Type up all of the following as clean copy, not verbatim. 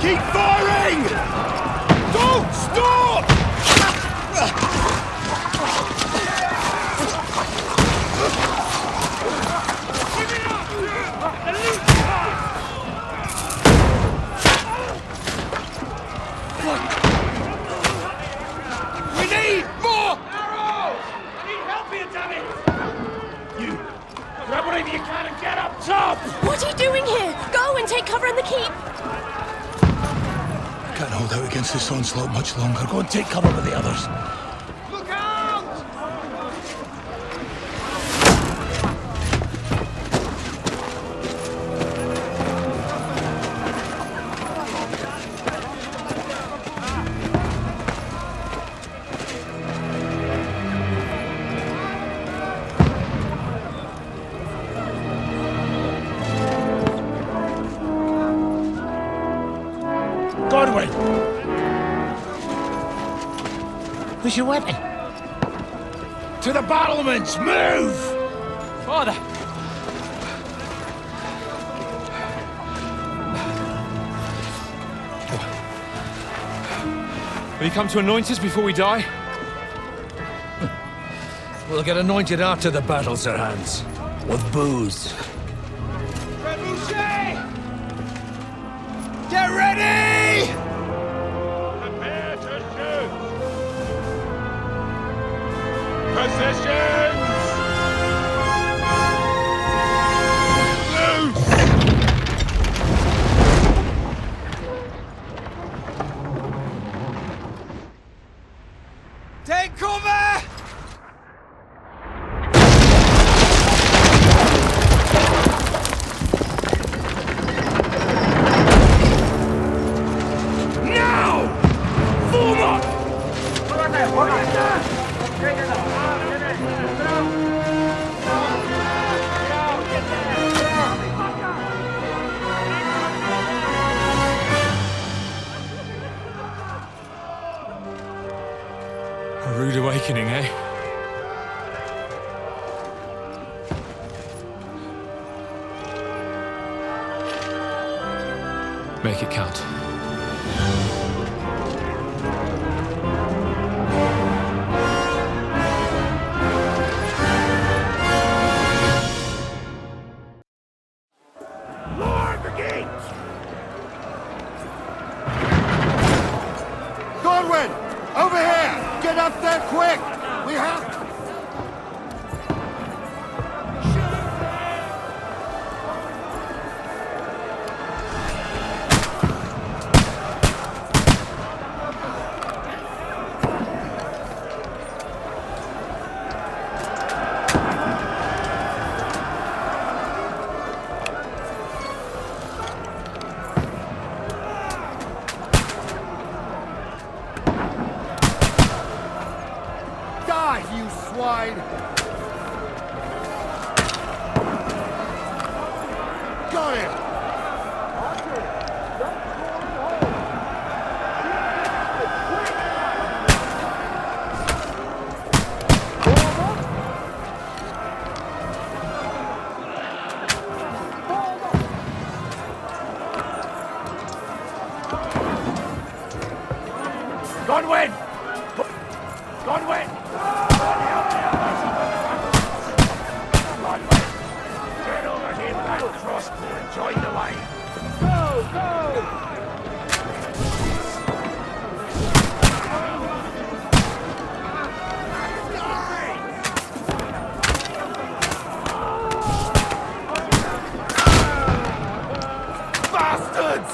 Keep firing! Don't stop! We need more arrows! I need help here, damn it! You, grab whatever you can and get up top! What are you doing here? Go and take cover in the keep! I can't hold out against this onslaught much longer. Go and take cover with the others. Look out! Godwin! Where's your weapon? To the battlements! Move! Father! Will you come to anoint us before we die? We'll get anointed after the battle's Errands. With booze. Get ready! Prepare to shoot! Positions! Loose! Take cover! A rude awakening, eh? Make it count. Lord the gates! Godwin! Over here! Get up there quick! We have... You swine! Got him! Godwin! Godwin! Get over here with that crossbow and join the line! Go! Go! Bastards!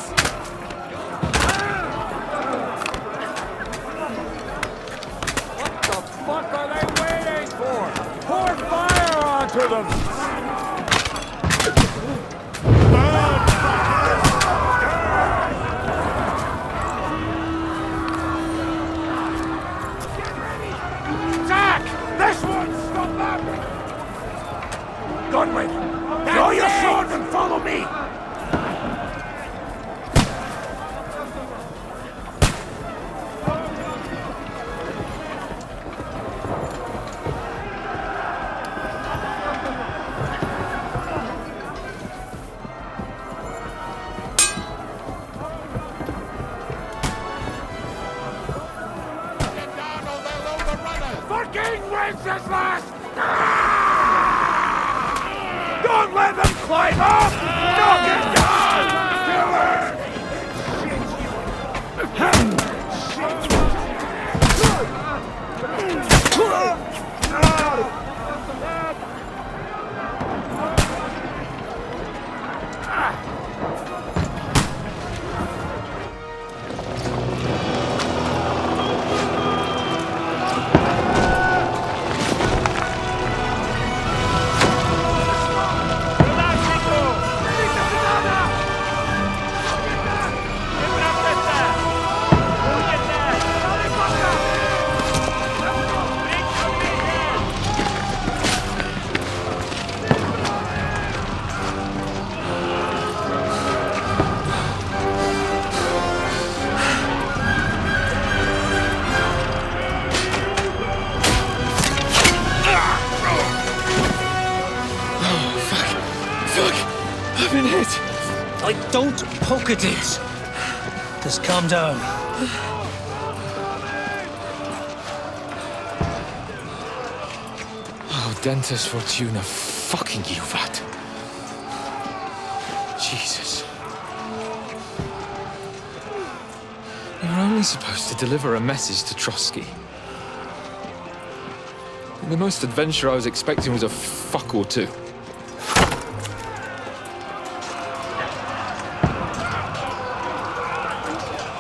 What are they waiting for? Pour fire onto them! Attack! This one! Stop them! Godwin! Draw your sword and follow me! I don't poke at it. Just calm down. Oh, Dentes Fortuna, fucking Juvat. Jesus. We were only supposed to deliver a message to Trotsky. And the most adventure I was expecting was a fuck or two.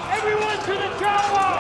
Everyone to the tower!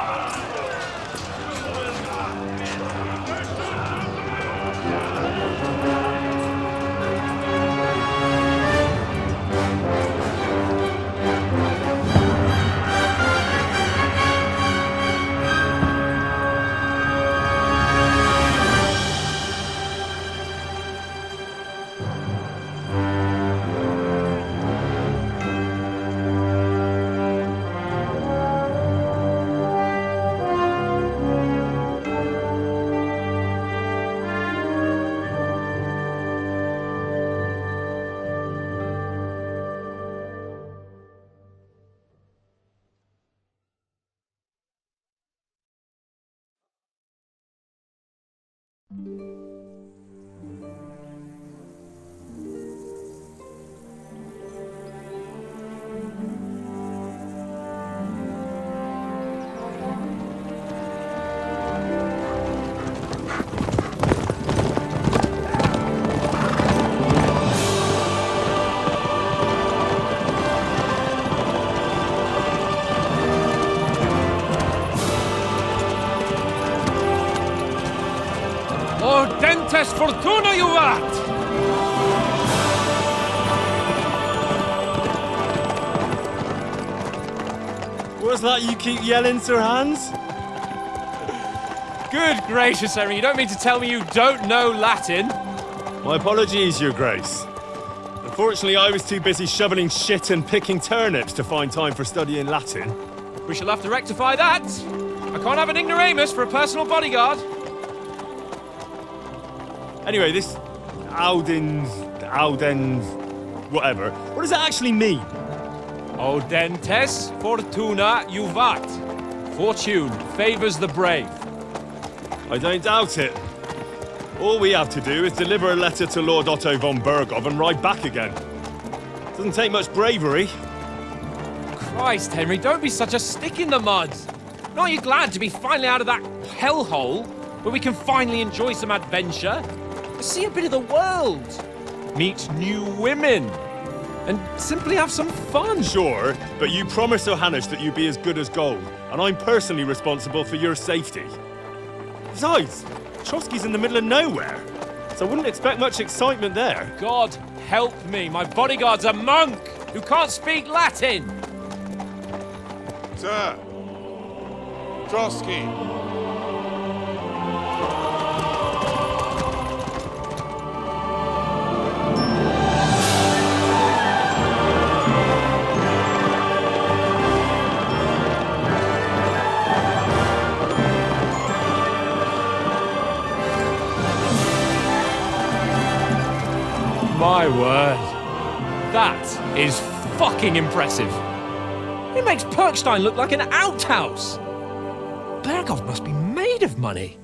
Dentes Fortuna, Juvat! What's that you keep yelling, Sir Hans? Good gracious, Henry, you don't mean to tell me you don't know Latin? My apologies, Your Grace. Unfortunately, I was too busy shoveling shit and picking turnips to find time for studying Latin. We shall have to rectify that. I can't have an ignoramus for a personal bodyguard. Anyway, this Audens, whatever. What does that actually mean? O Dentes Fortuna Juvat. Fortune favors the brave. I don't doubt it. All we have to do is deliver a letter to Lord Otto von Bergov and ride back again. Doesn't take much bravery. Christ, Henry, don't be such a stick in the mud. Aren't you glad to be finally out of that hellhole where we can finally enjoy some adventure? See a bit of the world, meet new women, and simply have some fun. Sure, but you promised Johannes that you'd be as good as gold, and I'm personally responsible for your safety. Besides, Trotsky's in the middle of nowhere, so I wouldn't expect much excitement there. God help me, my bodyguard's a monk who can't speak Latin. Sir! Trotsky! My word. That is fucking impressive. It makes Perkstein look like an outhouse. Bergov must be made of money.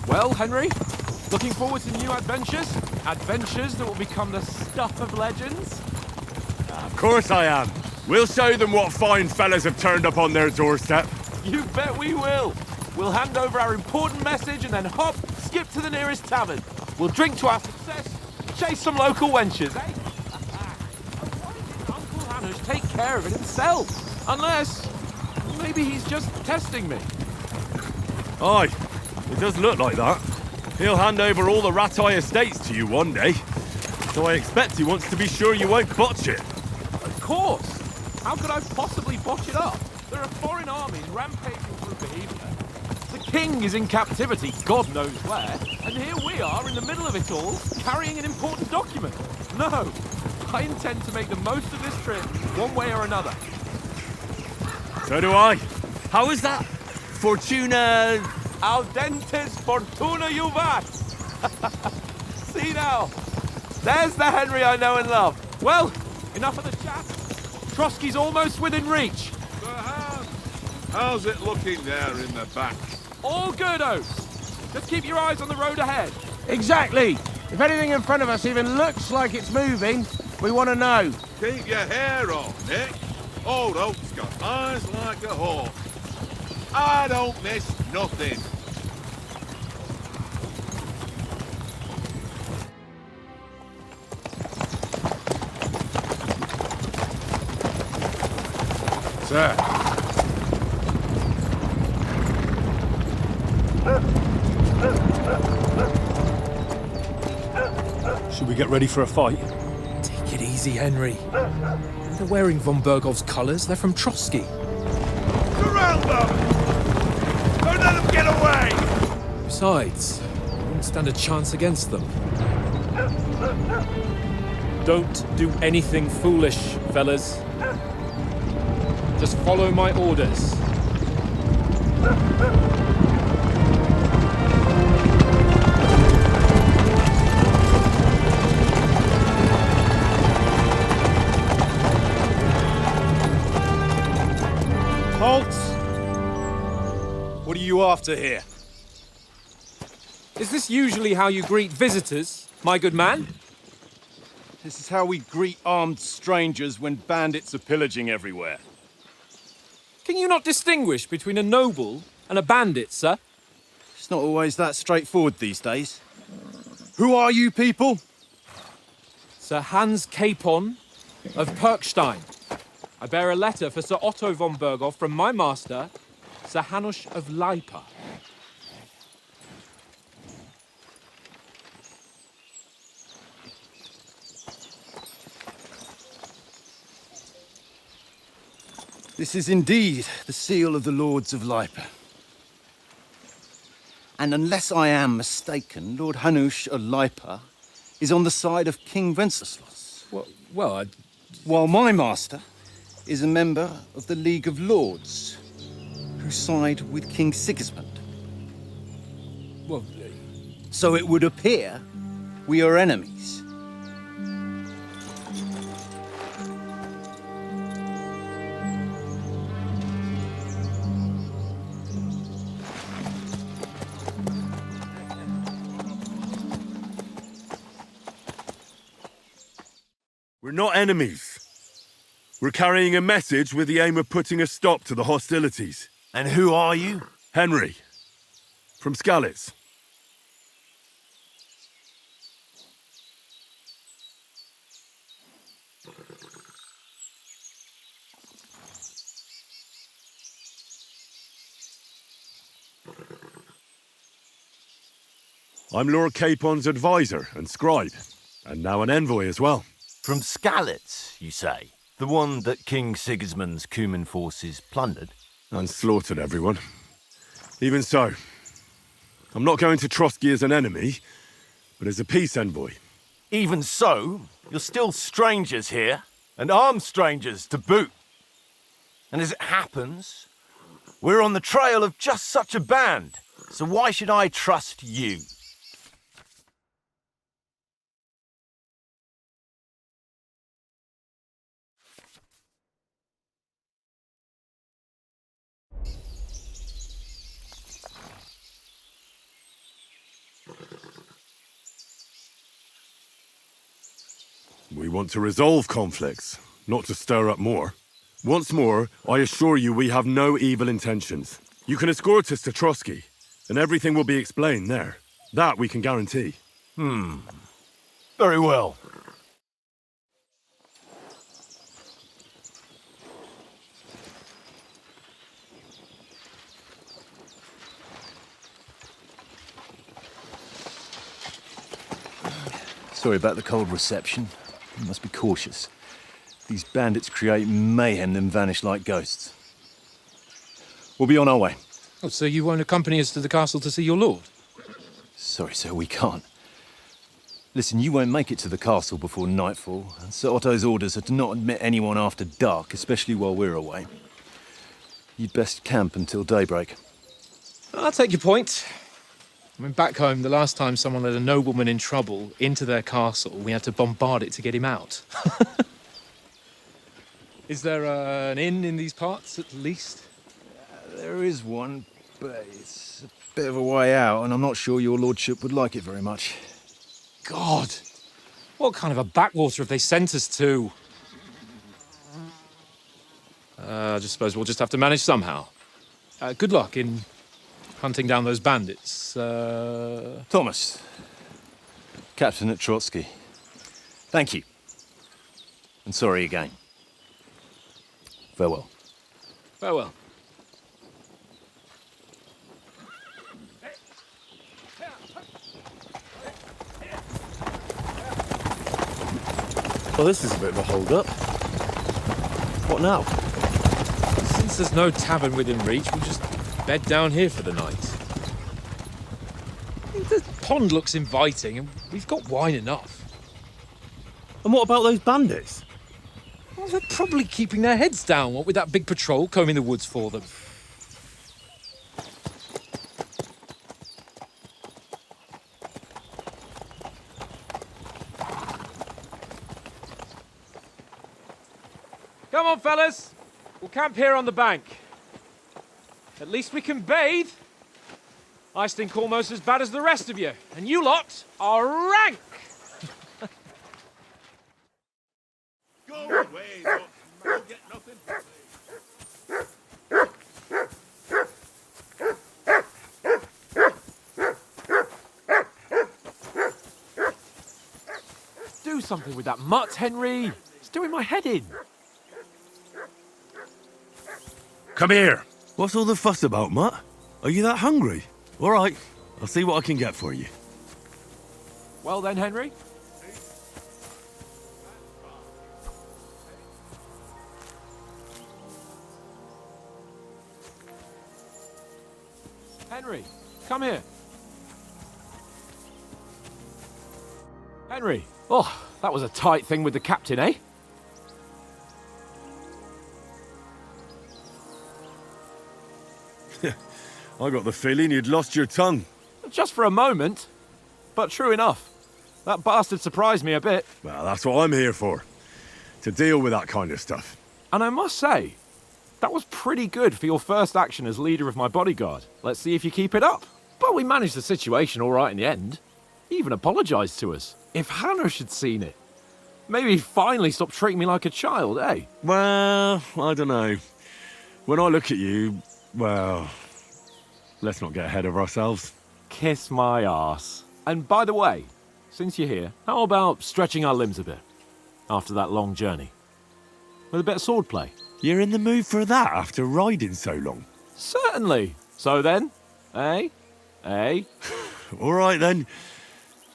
Well, Henry, looking forward to new adventures? Adventures that will become the stuff of legends? Of course I am. We'll show them what fine fellas have turned up on their doorstep. You bet we will. We'll hand over our important message and then hop, skip to the nearest tavern. We'll drink to our success, chase some local wenches, eh? Uncle Hanush take care of it himself. Unless, maybe he's just testing me. Aye, it does look like that. He'll hand over all the Ratai estates to you one day. So I expect he wants to be sure you won't botch it. Of course. How could I possibly botch it up? There are foreign armies rampaging through Bohemia. The king is in captivity, God knows where, and here we are in the middle of it all, carrying an important document. No, I intend to make the most of this trip, one way or another. So do I. How is that? Fortuna... Audentes fortuna juvat! See now, there's the Henry I know and love. Well, enough of the chat. Trotsky's almost within reach. How's it looking there in the back? All good, Oates. Just keep your eyes on the road ahead. Exactly. If anything in front of us even looks like it's moving, we want to know. Keep your hair on, Nick. Old Oak's got eyes like a hawk. I don't miss nothing. Sir. Should we get ready for a fight? Take it easy, Henry. They're wearing von Bergov's colours. They're from Trotsky. Surround them! Don't let them get away! Besides, we won't stand a chance against them. Don't do anything foolish, fellas. Just follow my orders. Halt! What are you after here? Is this usually how you greet visitors, my good man? This is how we greet armed strangers when bandits are pillaging everywhere. Can you not distinguish between a noble and a bandit, sir? It's not always that straightforward these days. Who are you people? Sir Hans Capon of Perkstein. I bear a letter for Sir Otto von Berghoff from my master, Sir Hanush of Lipa. This is indeed the seal of the Lords of Lipa. And unless I am mistaken, Lord Hanush of Lipa is on the side of King Wenceslas. Well, While my master is a member of the League of Lords, who side with King Sigismund. well, So it would appear we are enemies. We're not enemies. We're carrying a message with the aim of putting a stop to the hostilities. And who are you? Henry. From Skalitz. I'm Lord Capon's advisor and scribe, and now an envoy as well. From Skalitz, you say? The one that King Sigismund's Cuman forces plundered? And slaughtered everyone. Even so, I'm not going to Trotsky as an enemy, but as a peace envoy. Even so, you're still strangers here, and armed strangers to boot. And as it happens, we're on the trail of just such a band, so why should I trust you? We want to resolve conflicts, not to stir up more. Once more, I assure you we have no evil intentions. You can escort us to Trotsky, and everything will be explained there. That we can guarantee. Very well. Sorry about the cold reception. You must be cautious. These bandits create mayhem then vanish like ghosts. We'll be on our way. Oh, so you won't accompany us to the castle to see your lord? Sorry, sir, we can't. Listen, you won't make it to the castle before nightfall, and Sir Otto's orders are to not admit anyone after dark, especially while we're away. You'd best camp until daybreak. I'll take your point. I mean, back home, the last time someone let a nobleman in trouble into their castle, we had to bombard it to get him out. Is there an inn in these parts, at least? There is one, but it's a bit of a way out, and I'm not sure your lordship would like it very much. God! What kind of a backwater have they sent us to? I just suppose we'll just have to manage somehow. Good luck in hunting down those bandits. Thomas, Captain at Trotsky. Thank you. And sorry again. Farewell. Farewell. Well, this is a bit of a hold-up. What now? Since there's no tavern within reach, we'll just bed down here for the night. The pond looks inviting, and we've got wine enough. And what about those bandits? Well, they're probably keeping their heads down, what with that big patrol combing the woods for them. Come on, fellas. We'll camp here on the bank. At least we can bathe. I stink almost as bad as the rest of you, and you lot are rank. Go away, look. You'll get nothing. Do something with that mutt, Henry. It's doing my head in. Come here. What's all the fuss about, Mutt? Are you that hungry? All right, I'll see what I can get for you. Well then, Henry. Henry, come here. Henry. Oh, that was a tight thing with the captain, eh? I got the feeling you'd lost your tongue. Just for a moment. But true enough. That bastard surprised me a bit. Well, that's what I'm here for. To deal with that kind of stuff. And I must say, that was pretty good for your first action as leader of my bodyguard. Let's see if you keep it up. But we managed the situation all right in the end. He even apologised to us. If Hanush had seen it, maybe he'd finally stop treating me like a child, eh? Well, I don't know. When I look at you, well, let's not get ahead of ourselves. Kiss my arse. And by the way, since you're here, how about stretching our limbs a bit after that long journey? With a bit of swordplay. You're in the mood for that after riding so long? Certainly. So then, eh? Eh? All right then.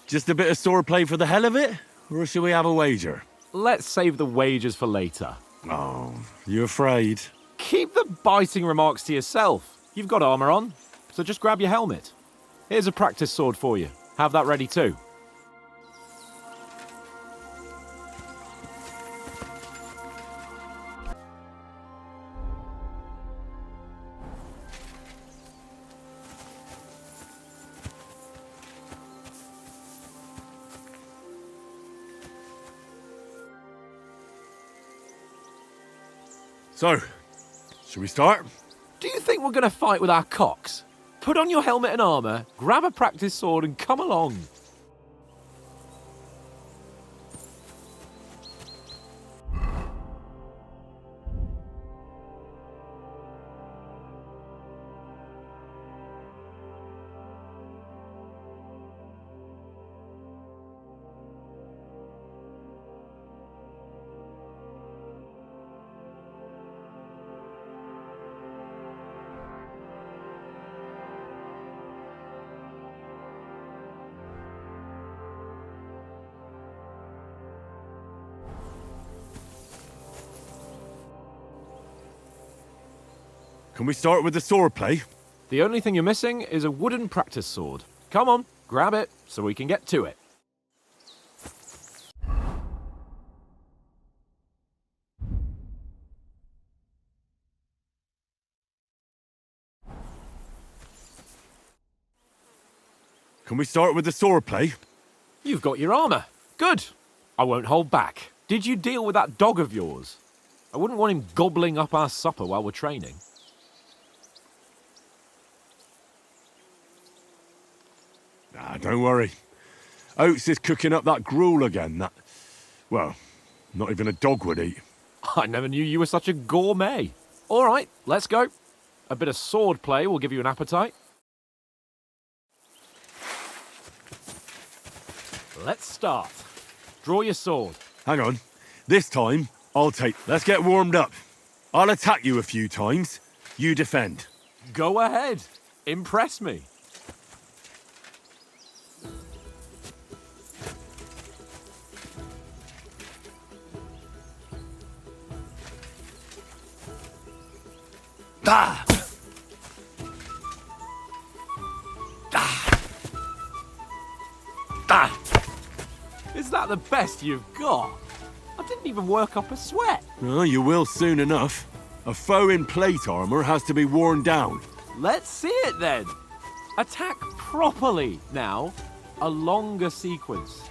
Just a bit of swordplay for the hell of it? Or shall we have a wager? Let's save the wagers for later. Oh, you afraid? Keep the biting remarks to yourself. You've got armour on, so just grab your helmet. Here's a practice sword for you. Have that ready too. So, shall we start? Do you think we're going to fight with our cocks? Put on your helmet and armour, grab a practice sword and come along. Can we start with the swordplay? The only thing you're missing is a wooden practice sword. Come on, grab it so we can get to it. Can we start with the sword play? You've got your armor. Good. I won't hold back. Did you deal with that dog of yours? I wouldn't want him gobbling up our supper while we're training. Ah, don't worry. Oates is cooking up that gruel again that... well, not even a dog would eat. I never knew you were such a gourmet. All right, let's go. A bit of sword play will give you an appetite. Let's start. Draw your sword. Hang on. This time, I'll take... let's get warmed up. I'll attack you a few times. You defend. Go ahead. Impress me. Ah! Ah! Is that the best you've got? I didn't even work up a sweat. Well, you will soon enough. A foe in plate armor has to be worn down. Let's see it then. Attack properly now. A longer sequence.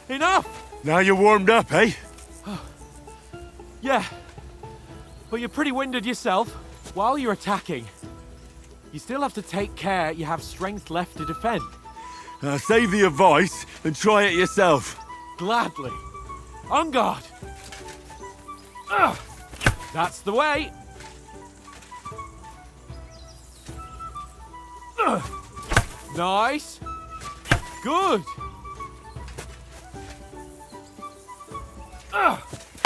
Enough! Now you're warmed up, eh? Yeah, but you're pretty winded yourself. While you're attacking, you still have to take care you have strength left to defend. Save the advice and try it yourself. Gladly. On guard. That's the way. Nice. Good.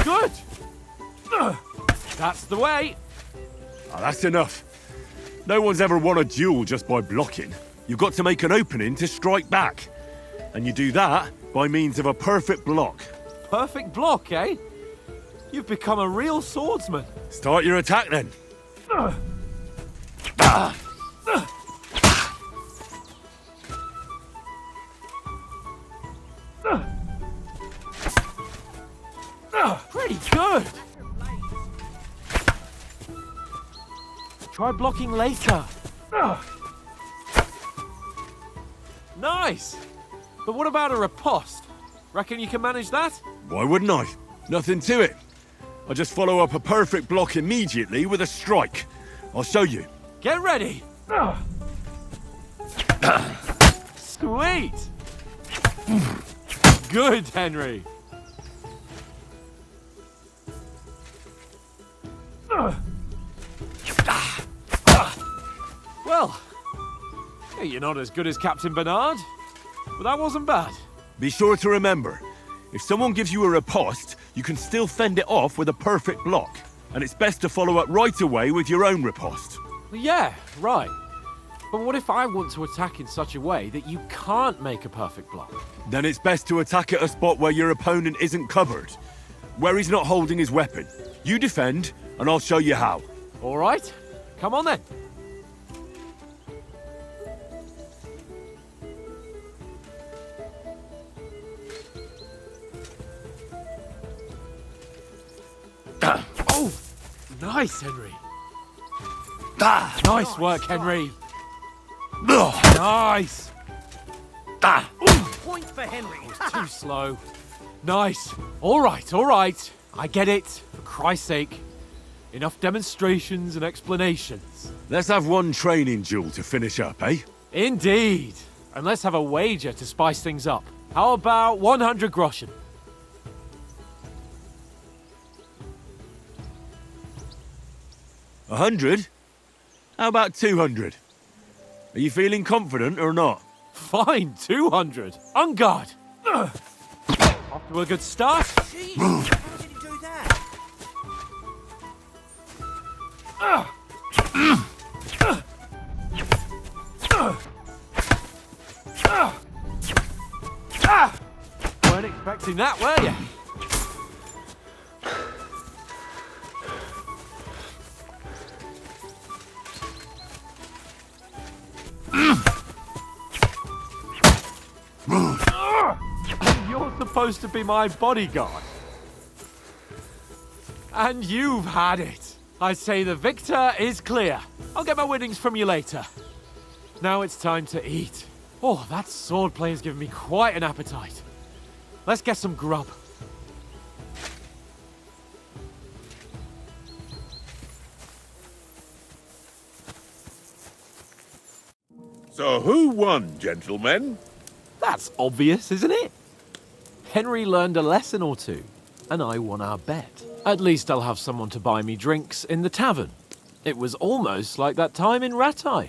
Good. That's the way. Oh, that's enough. No one's ever won a duel just by blocking. You've got to make an opening to strike back. And you do that by means of a perfect block. Perfect block, eh? You've become a real swordsman. Start your attack then. Pretty good. Try blocking later. Nice. But what about a riposte? Reckon you can manage that? Why wouldn't I? Nothing to it. I just follow up a perfect block immediately with a strike. I'll show you. Get ready. Sweet. Good, Henry. Well, you're not as good as Captain Bernard, but that wasn't bad. Be sure to remember, if someone gives you a riposte, you can still fend it off with a perfect block. And it's best to follow up right away with your own riposte. Yeah, right. But what if I want to attack in such a way that you can't make a perfect block? Then it's best to attack at a spot where your opponent isn't covered, where he's not holding his weapon. You defend, and I'll show you how. All right, come on then. Oh, nice, Henry. Nice work, Henry. Nice. Point for Henry. Too slow. Nice. All right. I get it. For Christ's sake. Enough demonstrations and explanations. Let's have one training duel to finish up, eh? Indeed. And let's have a wager to spice things up. How about 100 groschen? 100? How about 200? Are you feeling confident or not? Fine, 200. On guard. Off to a good start. Jeez, how did he do that? expecting that, were you? You're supposed to be my bodyguard. And you've had it. I say the victor is clear. I'll get my winnings from you later. Now it's time to eat. Oh, that swordplay has given me quite an appetite. Let's get some grub. So who won, gentlemen? That's obvious, isn't it? Henry learned a lesson or two, and I won our bet. At least I'll have someone to buy me drinks in the tavern. It was almost like that time in Rattay.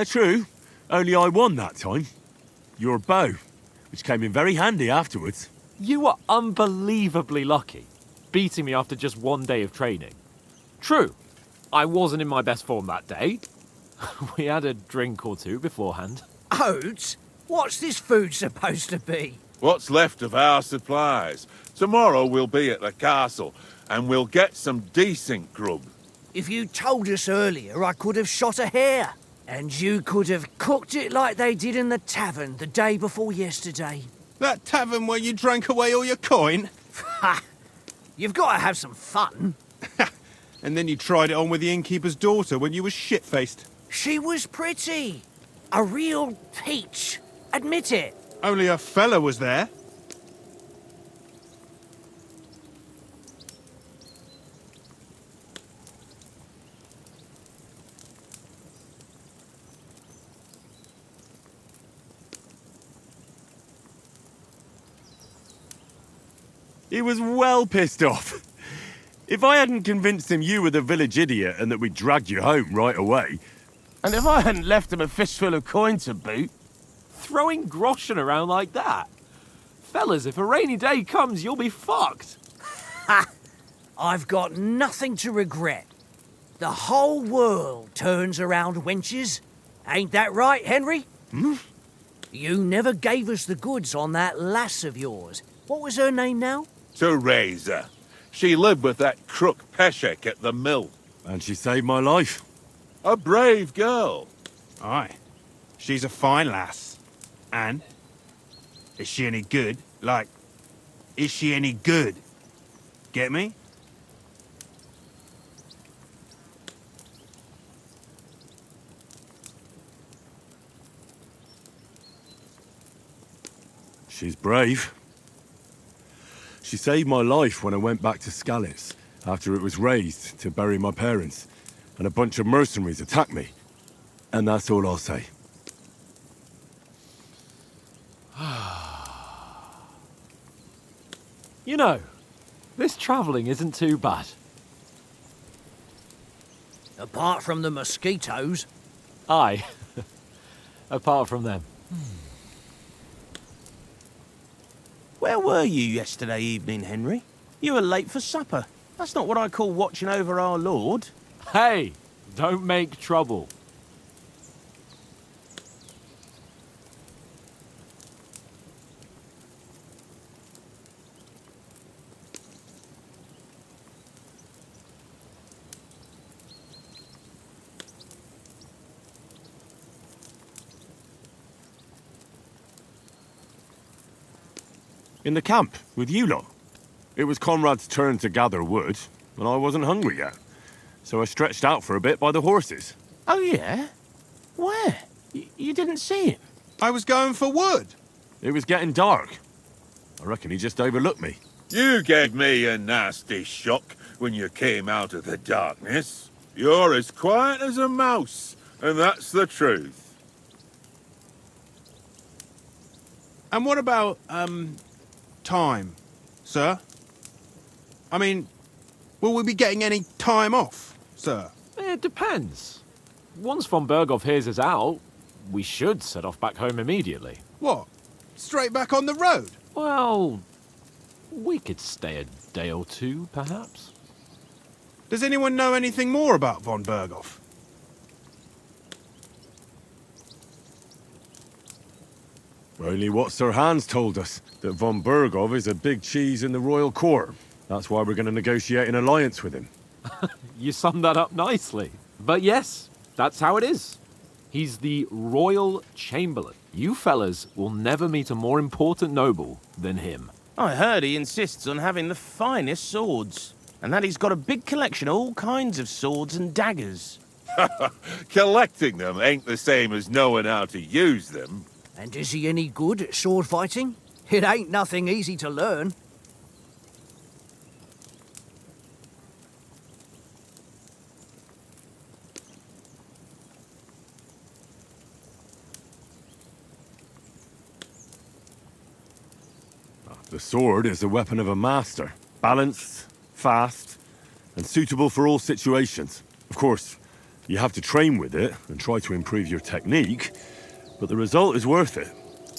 True. Only I won that time. Your bow, which came in very handy afterwards. You were unbelievably lucky, beating me after just one day of training. True, I wasn't in my best form that day. We had a drink or two beforehand. Oats? What's this food supposed to be? What's left of our supplies. Tomorrow we'll be at the castle, and we'll get some decent grub. If you told us earlier, I could have shot a hare. And you could have cooked it like they did in the tavern the day before yesterday. That tavern where you drank away all your coin? Ha! You've got to have some fun. And then you tried it on with the innkeeper's daughter when you were shit-faced. She was pretty. A real peach. Admit it. Only a fella was there. He was well pissed off. If I hadn't convinced him you were the village idiot and that we dragged you home right away... And if I hadn't left him a fistful of coin to boot... Throwing groschen around like that? Fellas, if a rainy day comes, you'll be fucked. Ha! I've got nothing to regret. The whole world turns around wenches. Ain't that right, Henry? Hmm? You never gave us the goods on that lass of yours. What was her name now? Teresa. She lived with that crook Peshek at the mill. And she saved my life. A brave girl. Aye. She's a fine lass. And? Is she any good? Like, is she any good? Get me? She's brave. She saved my life when I went back to Skalitz after it was razed to bury my parents, and a bunch of mercenaries attacked me. And that's all I'll say. You know, this travelling isn't too bad. Apart from the mosquitoes. Aye. Apart from them. Where were you yesterday evening, Henry? You were late for supper. That's not what I call watching over our lord. Hey, don't make trouble. In the camp, with you lot. It was Conrad's turn to gather wood, and I wasn't hungry yet. So I stretched out for a bit by the horses. Oh, yeah? Where? You didn't see him? I was going for wood. It was getting dark. I reckon he just overlooked me. You gave me a nasty shock when you came out of the darkness. You're as quiet as a mouse, and that's the truth. And what about, time, sir? I mean, will we be getting any time off, sir? It depends. Once von Berghoff hears us out, we should set off back home immediately. What? Straight back on the road? Well, we could stay a day or two, perhaps. Does anyone know anything more about von Berghoff? Only what Sir Hans told us, that von Bergov is a big cheese in the royal court. That's why we're going to negotiate an alliance with him. You summed that up nicely. But yes, that's how it is. He's the royal chamberlain. You fellas will never meet a more important noble than him. I heard he insists on having the finest swords, and that he's got a big collection of all kinds of swords and daggers. Collecting them ain't the same as knowing how to use them. And is he any good at sword fighting? It ain't nothing easy to learn. The sword is the weapon of a master. Balanced, fast, and suitable for all situations. Of course, you have to train with it and try to improve your technique, but the result is worth it.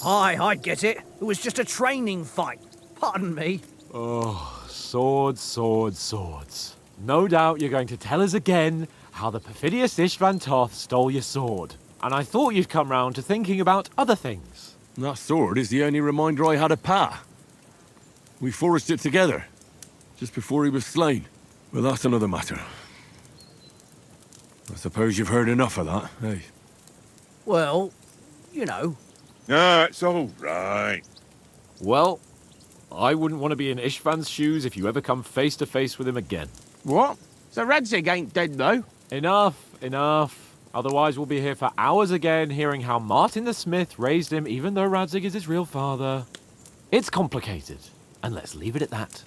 Aye, I get it. It was just a training fight. Pardon me. Oh, swords, swords, swords. No doubt you're going to tell us again how the perfidious Istvan Toth stole your sword. And I thought you'd come round to thinking about other things. That sword is the only reminder I had of Pa. We forged it together, just before he was slain. Well, that's another matter. I suppose you've heard enough of that, eh? Well, you know. Ah, it's all right. Well, I wouldn't want to be in Istvan's shoes if you ever come face to face with him again. What? So Radzig ain't dead, though? Enough, enough. Otherwise we'll be here for hours again hearing how Martin the Smith raised him even though Radzig is his real father. It's complicated, and let's leave it at that.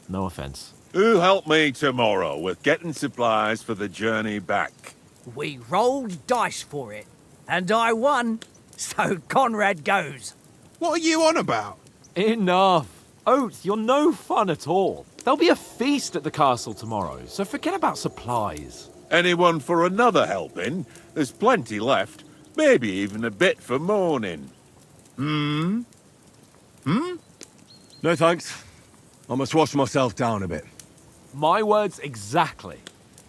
No offense. Who'll help me tomorrow with getting supplies for the journey back? We rolled dice for it, and I won. So Conrad goes. What are you on about? Enough. Oates, you're no fun at all. There'll be a feast at the castle tomorrow, so forget about supplies. Anyone for another helping? There's plenty left. Maybe even a bit for morning. No thanks. I must wash myself down a bit. My words exactly.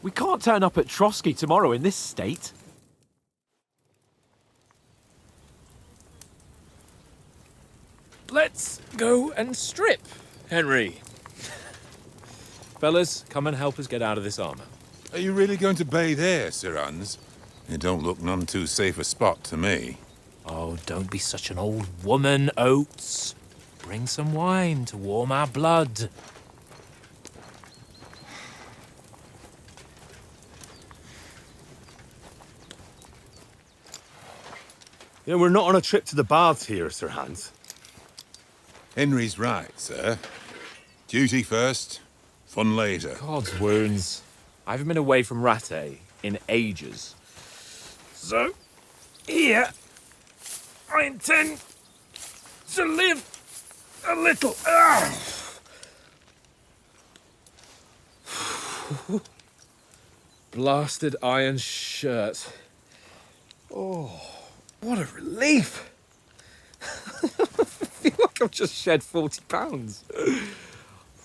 We can't turn up at Trotsky tomorrow in this state. Let's go and strip, Henry. Fellas, come and help us get out of this armor. Are you really going to bathe here, Sir Hans? It don't look none too safe a spot to me. Oh, don't be such an old woman, Oates. Bring some wine to warm our blood. You know, we're not on a trip to the baths here, Sir Hans. Henry's right, sir. Duty first, fun later. God's wounds. I haven't been away from Rattay in ages. So, here, I intend to live a little. Blasted iron shirt. Oh, what a relief. I feel like I've just shed 40 pounds.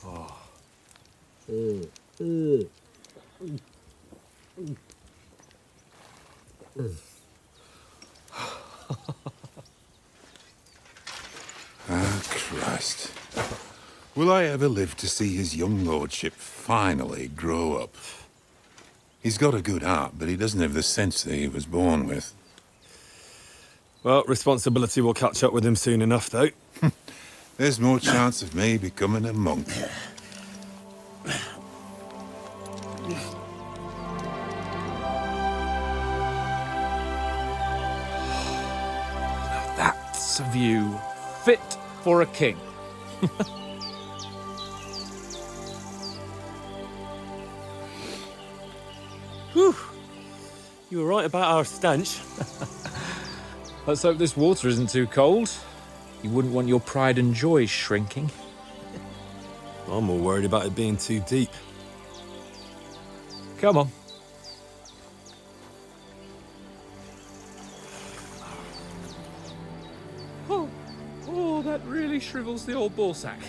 Oh. Ah, Christ. Will I ever live to see his young lordship finally grow up? He's got a good heart, but he doesn't have the sense that he was born with. Well, responsibility will catch up with him soon enough, though. There's more chance of me becoming a monk. That's a view fit for a king. Whew. You were right about our stench. Let's hope this water isn't too cold. You wouldn't want your pride and joy shrinking. I'm more worried about it being too deep. Come on. Oh, that really shrivels the old ball sack.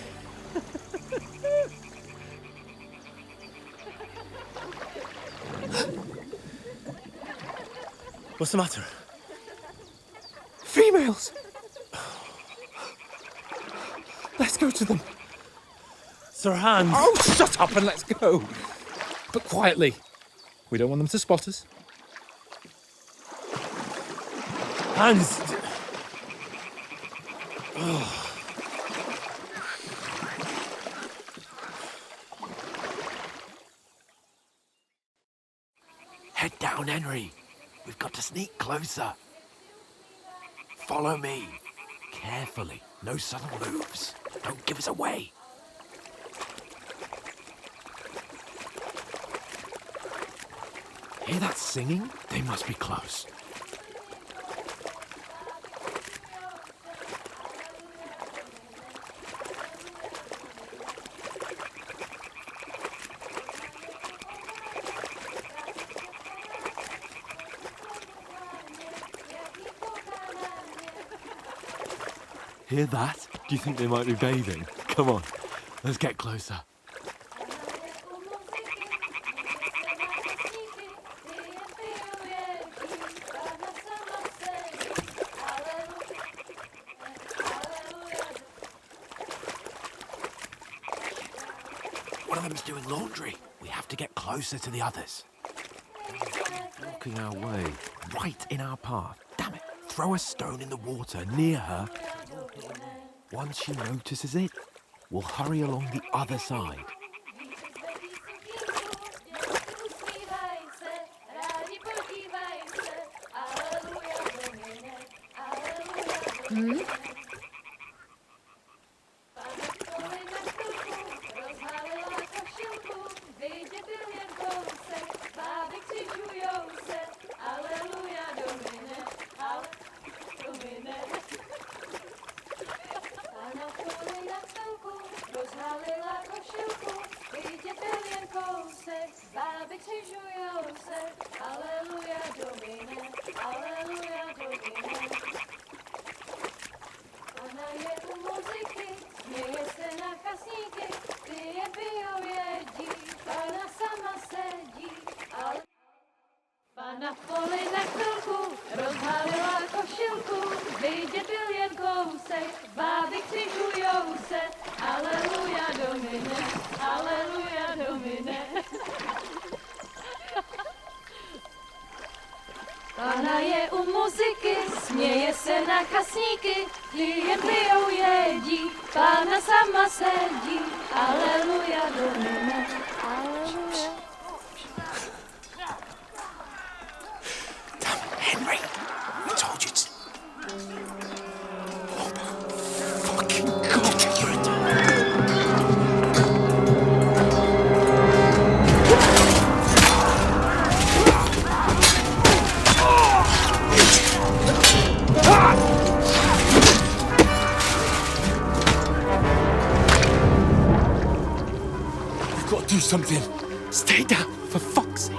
What's the matter? Females! Let's go to them. Sir Hans. Oh, shut up and let's go. But quietly. We don't want them to spot us. Hans. Head down, Henry. We've got to sneak closer. Follow me. Carefully. No sudden moves. Don't give us away. Hear that singing? They must be close. Hear that? Do you think they might be bathing? Come on, let's get closer. One of them's doing laundry. We have to get closer to the others. Blocking our way, right in our path. Damn it. Throw a stone in the water near her. Once she notices it, we'll hurry along the other side. Na poli na chvilku rozhalila košilku, vidět byl jen kousek, báby křižujou se, aleluja Domine, aleluja Domine. Pana je u muziky, směje se na kasníky, jen pijou jedí, Pána sama sedí, aleluja Domine, aleluja. Henry, I told you to... Oh, fucking God, you're a We've got to do something. Stay down, for fuck's sake.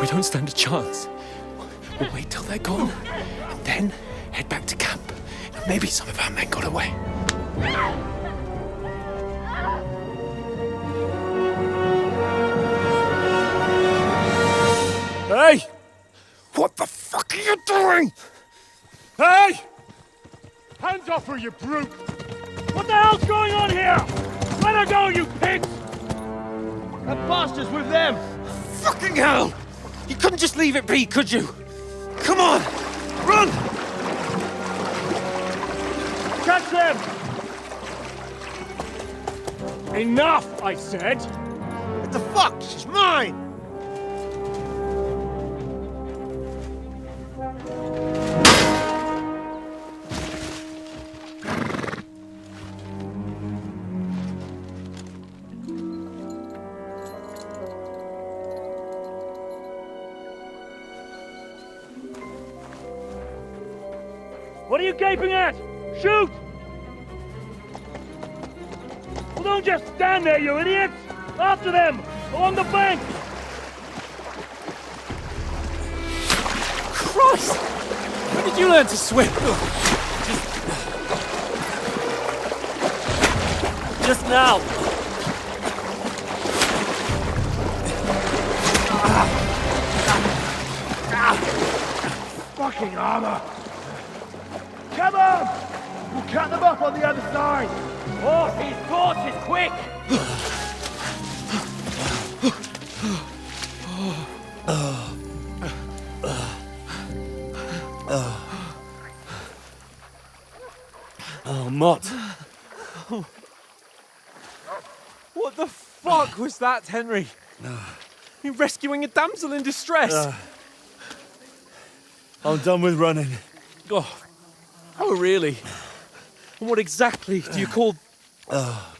We don't stand a chance. We'll wait till they're gone, and then head back to camp. Maybe some of our men got away. Hey! What the fuck are you doing? Hey! Hands off her, you brute! What the hell's going on here? Let her go, you pigs! That bastard's with them! Fucking hell! You couldn't just leave it be, could you? Come on! Run! Catch them! Enough, I said! What the fuck? She's mine! What are you gaping at? Shoot! Well, don't just stand there, you idiots! After them! Along the bank! Christ! When did you learn to swim? Just now! Fucking armor! Come on! We'll cut them up on the other side! Horses, horses, quick! Oh, Mott. What the fuck was that, Henry? You're rescuing a damsel in distress. I'm done with running. Oh, really? And what exactly do you call... Oh,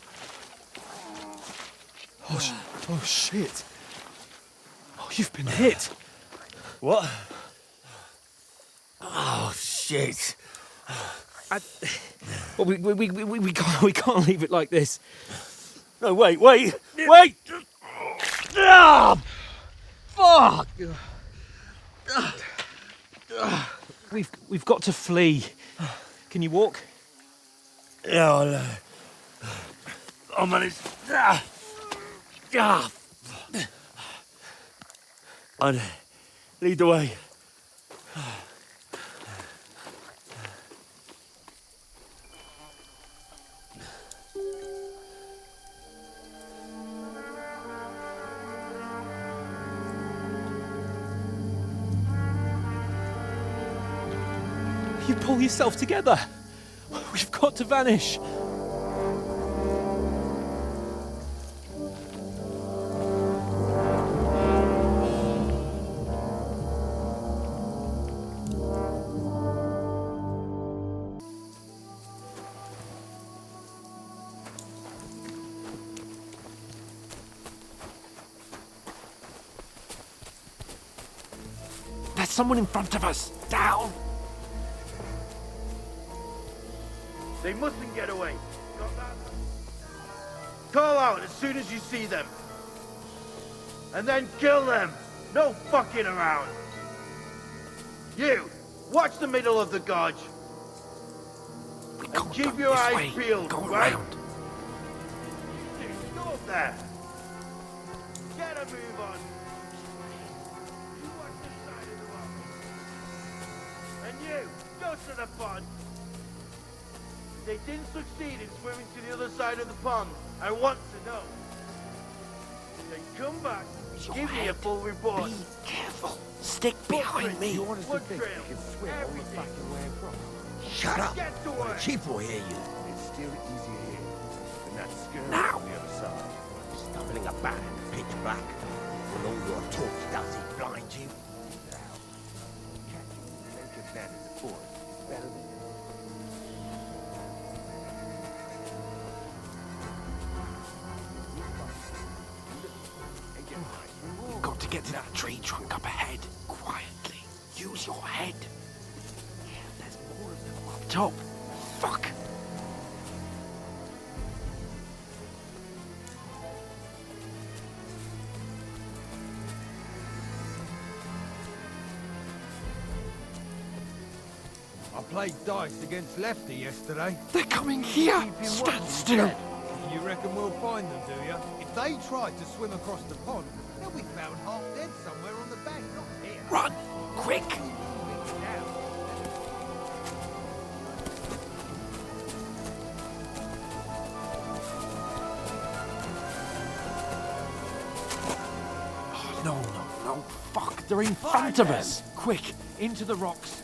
shit. Oh, you've been hit. What? Oh, shit. Well, we can't leave it like this. No, wait! Ah! Fuck! We've got to flee. Can you walk? Yeah, I'll manage. I'd lead the way. You pull yourself together. We've got to vanish. There's someone in front of us. Down. They mustn't get away. Got that? Call out as soon as you see them. And then kill them. No fucking around. You, watch the middle of the gorge. And keep your eyes peeled, right? Go up there. Get a move on. You watch this side of the rock. And you, go to the pond. They didn't succeed in swimming to the other side of the pond. I want to know. Then come back, give me a full report. Be careful. Stick behind me. You want us to think we can swim all the back and way across? Shut up. Get to The work. chief will hear you. It's still easier here. And that's scary Now. on the other side. Stumbling about in the pitch black. When all your talk does is blind you. Naked man in the forest is better than We've got to get to that tree trunk up ahead. Quietly. Use your head. Yeah, there's more of them up top. Fuck. I played dice against Lefty yesterday. They're coming here. Stand still. You reckon we'll find them, do you? If they tried to swim across the pond, they'll be found half dead somewhere on the bank, not here. Run! Quick! Oh, no. Fuck, they're in front of us. Quick, into the rocks.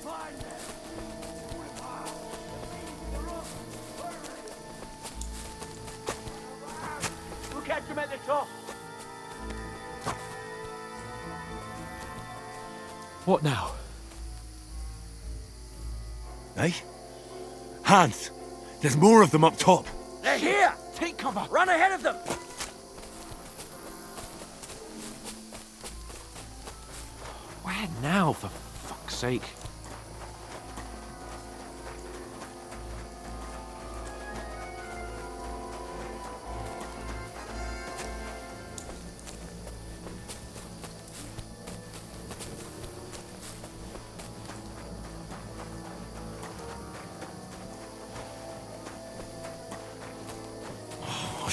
We'll catch them at the top. What now? Eh? Hans! There's more of them up top! They're here! Take cover! Run ahead of them! Where now, for fuck's sake?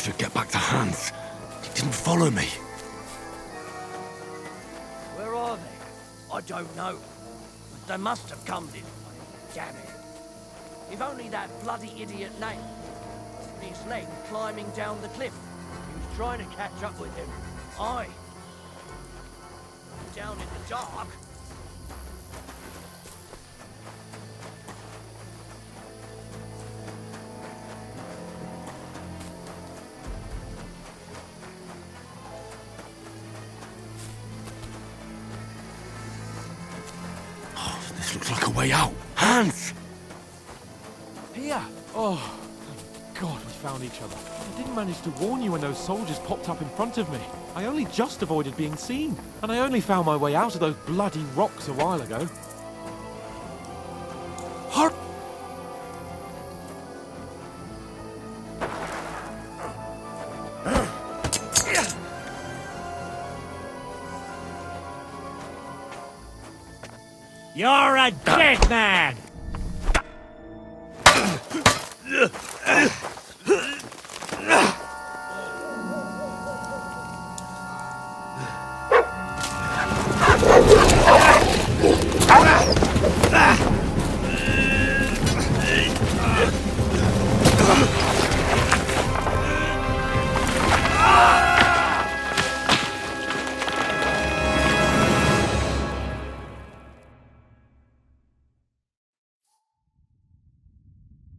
bastard get back to Hans? He didn't follow me. Where are they? I don't know. But they must have come this way. Damn it. If only that bloody idiot Nate, his leg climbing down the cliff. He was trying to catch up with him. Aye. Down in the dark. This looks like a way out. Hans! Here! Oh, thank God we found each other. I didn't manage to warn you when those soldiers popped up in front of me. I only just avoided being seen. And I only found my way out of those bloody rocks a while ago. Hark! You're a dead man!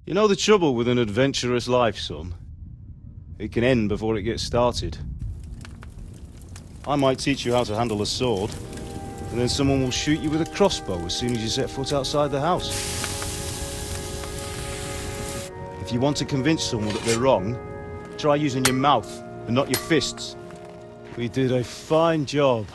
You know the trouble with an adventurous life, son? It can end before it gets started. I might teach you how to handle a sword, and then someone will shoot you with a crossbow as soon as you set foot outside the house. If you want to convince someone that they're wrong, try using your mouth and not your fists. We did a fine job.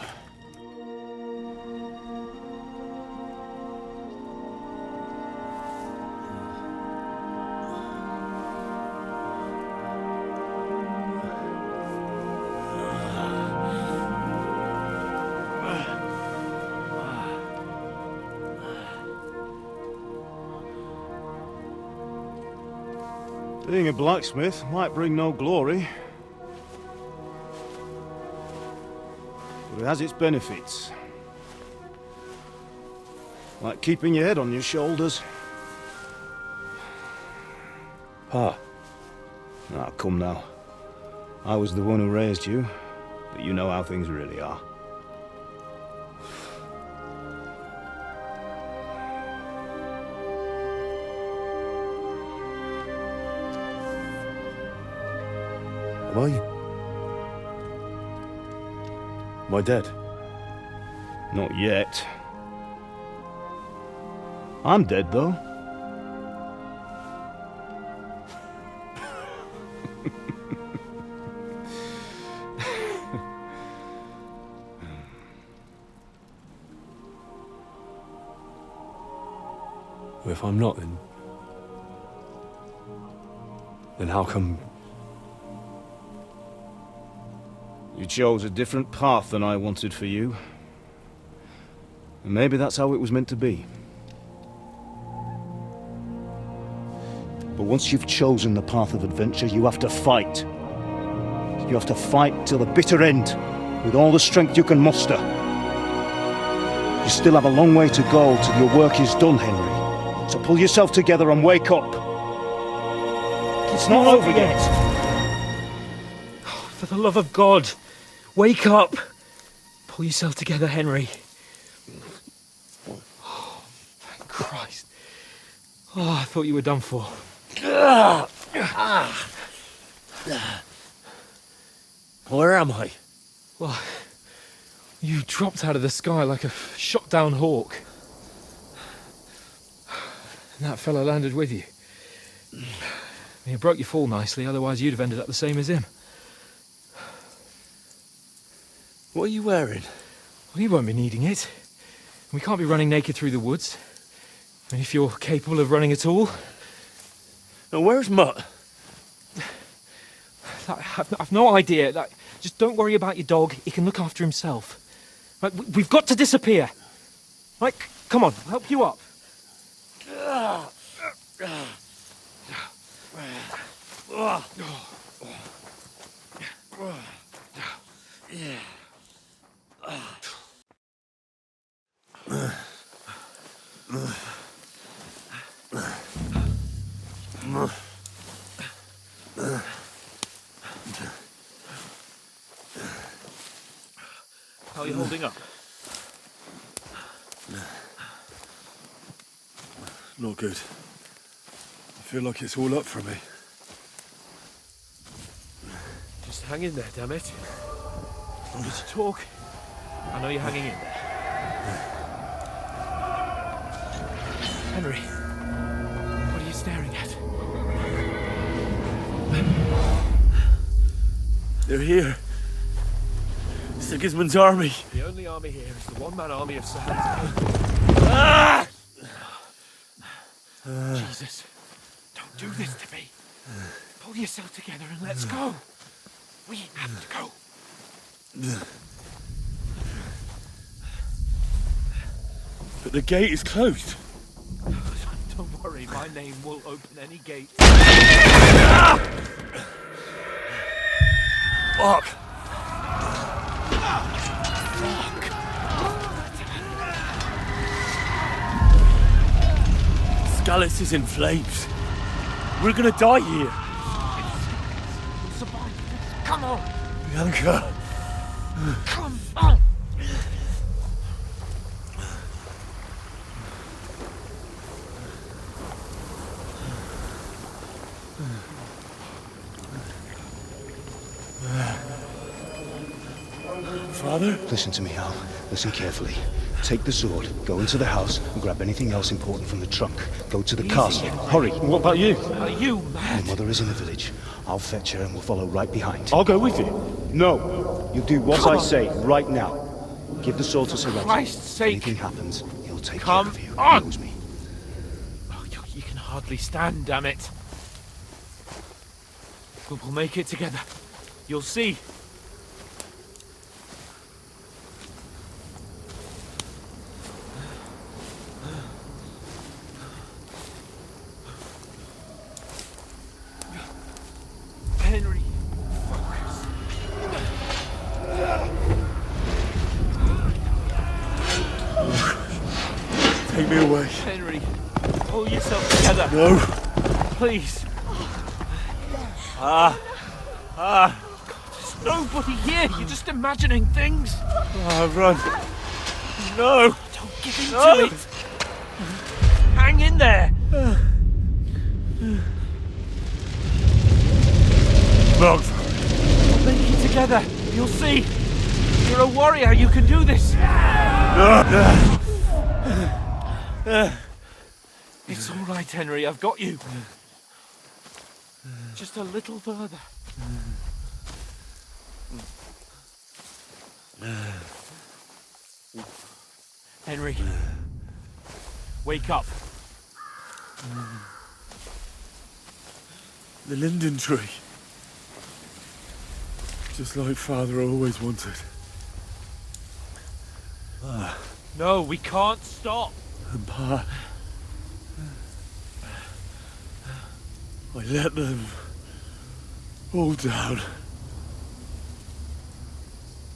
Being a blacksmith might bring no glory, but it has its benefits. Like keeping your head on your shoulders. Pa. Ah, come now. I was the one who raised you, but you know how things really are. Am I dead? Not yet. I'm dead, though. Well, if I'm not, then how come... You chose a different path than I wanted for you. And maybe that's how it was meant to be. But once you've chosen the path of adventure, you have to fight. You have to fight till the bitter end, with all the strength you can muster. You still have a long way to go till your work is done, Henry. So pull yourself together and wake up. It's not over yet. For the love of God, wake up! Pull yourself together, Henry. Oh, thank Christ. Oh, I thought you were done for. Where am I? Well, you dropped out of the sky like a shot-down hawk. And that fella landed with you. You broke your fall nicely, otherwise you'd have ended up the same as him. What are you wearing? Well, you won't be needing it. We can't be running naked through the woods. And if you're capable of running at all... And where's Mutt? I've no idea. Just don't worry about your dog. He can look after himself. We've got to disappear. Come on, I'll help you up. How are you holding up? Not good. I feel like it's all up for me. Just hang in there, damn it. Want me to talk? I know you're hanging in there. Henry, what are you staring at? They're here. Sigismund's army. The only army here is the one-man army of Sir Hans. Jesus, don't do this to me. Pull yourself together and let's go. We have to go. But the gate is closed. Don't worry, my name will open any gate. Fuck! Scallis is in flames. We're gonna die here. We'll survive this. Come on! Bianca! Come on! Father? Listen to me, Hal. Listen carefully. Take the sword, go into the house, and grab anything else important from the trunk. Go to the castle. Hurry! What about you? Are you mad? Your mother is in the village. I'll fetch her and we'll follow right behind. I'll go with you. No! You do what I say, right now. Give the sword to Sir Reginald. Christ's sake! If anything happens, he'll take Come care of you. on! He knows me. Oh, you can hardly stand, damn it. We'll make it together. You'll see. Henry, focus. Take me away. Henry, pull yourself together. No. Please. There's nobody here. You're just imagining things. Run. No. Don't give in to it. Hang in there. Mug. We'll make it together. You'll see. You're a warrior. You can do this. It's all right, Henry. I've got you. Just a little further. Henry, wake up. The linden tree. Just like Father always wanted. No, we can't stop. And Pa... I let them all down.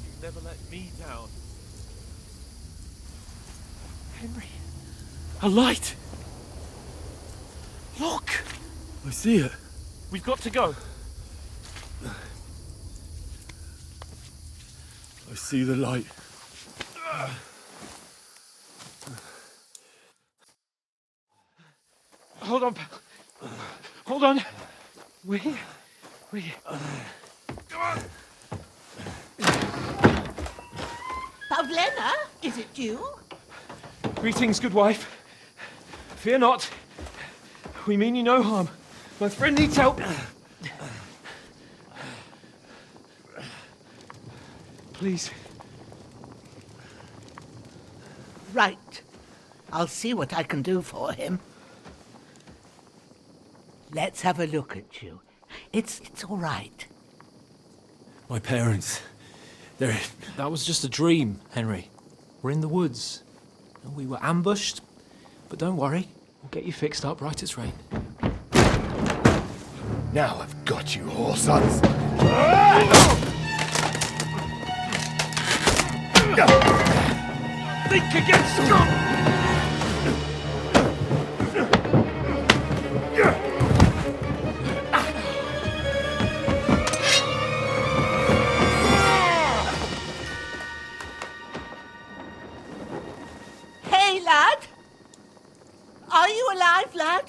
You never let me down. Henry, a light. Look. I see it. We've got to go. I see the light. Hold on, pal. Hold on. We're here. Come on. Pavlena, is it you? Greetings, good wife. Fear not. We mean you no harm. My friend needs help. Please. Right. I'll see what I can do for him. Let's have a look at you. It's all right. My parents. That was just a dream, Henry. We're in the woods. We were ambushed, but don't worry. We'll get you fixed up right as rain. Now I've got you, whore sons. Think again, Scott! you alive, lad?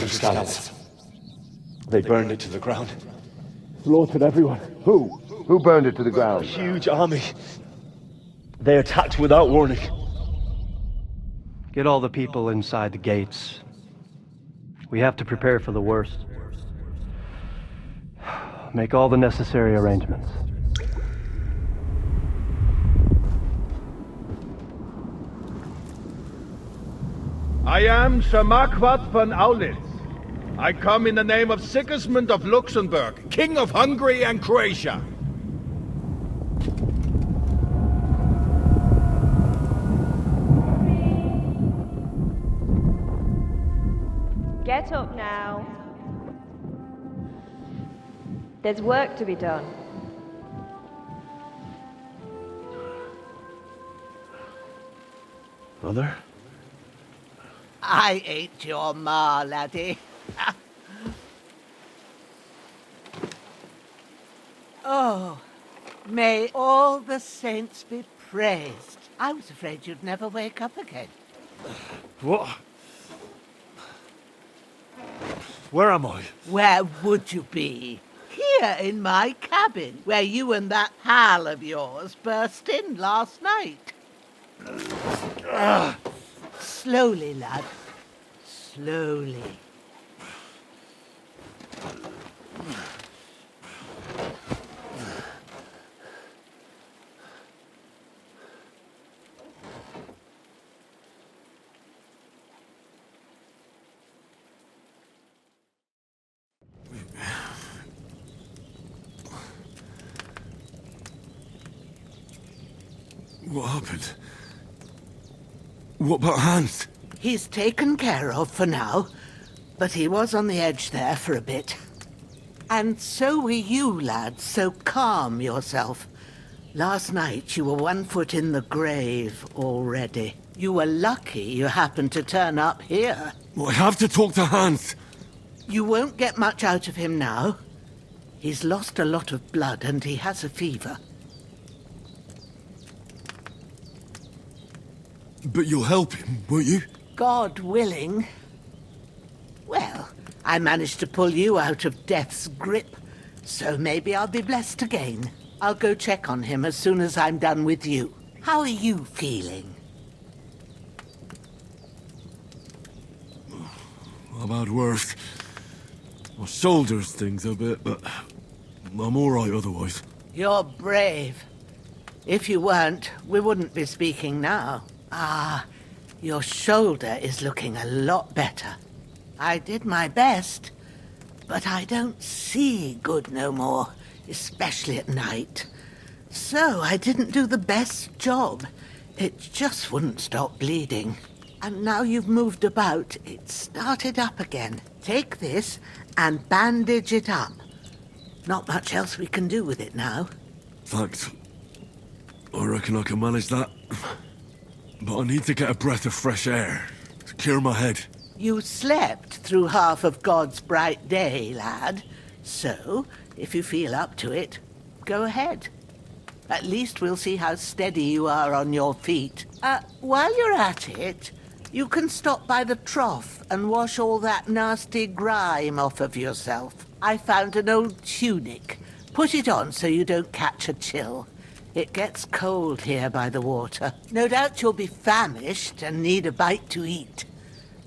Scallops. They burned it to the ground. Slaughtered everyone. Who? Who burned it to the ground? A huge army. They attacked without warning. Get all the people inside the gates. We have to prepare for the worst. Make all the necessary arrangements. I am Sir Marquardt von Aulitz. I come in the name of Sigismund of Luxembourg, King of Hungary and Croatia. Get up now. There's work to be done. Mother? I ain't your ma, laddie. Oh, may all the saints be praised. I was afraid you'd never wake up again. What? Where am I? Where would you be? Here in my cabin, where you and that pal of yours burst in last night. Slowly, lad. Slowly. What happened? What about Hans? He's taken care of for now, but he was on the edge there for a bit. And so were you, lad, so calm yourself. Last night you were 1 foot in the grave already. You were lucky you happened to turn up here. I have to talk to Hans. You won't get much out of him now. He's lost a lot of blood and he has a fever. But you'll help him, won't you? God willing. Well, I managed to pull you out of death's grip, so maybe I'll be blessed again. I'll go check on him as soon as I'm done with you. How are you feeling? I've had worse. My shoulder stings a bit, but I'm all right otherwise. You're brave. If you weren't, we wouldn't be speaking now. Ah, your shoulder is looking a lot better. I did my best, but I don't see good no more, especially at night. So I didn't do the best job. It just wouldn't stop bleeding. And now you've moved about, it started up again. Take this and bandage it up. Not much else we can do with it now. Thanks. I reckon I can manage that. But I need to get a breath of fresh air to clear my head. You slept through half of God's bright day, lad. So, if you feel up to it, go ahead. At least we'll see how steady you are on your feet. While you're at it, you can stop by the trough and wash all that nasty grime off of yourself. I found an old tunic. Put it on so you don't catch a chill. It gets cold here by the water. No doubt you'll be famished and need a bite to eat.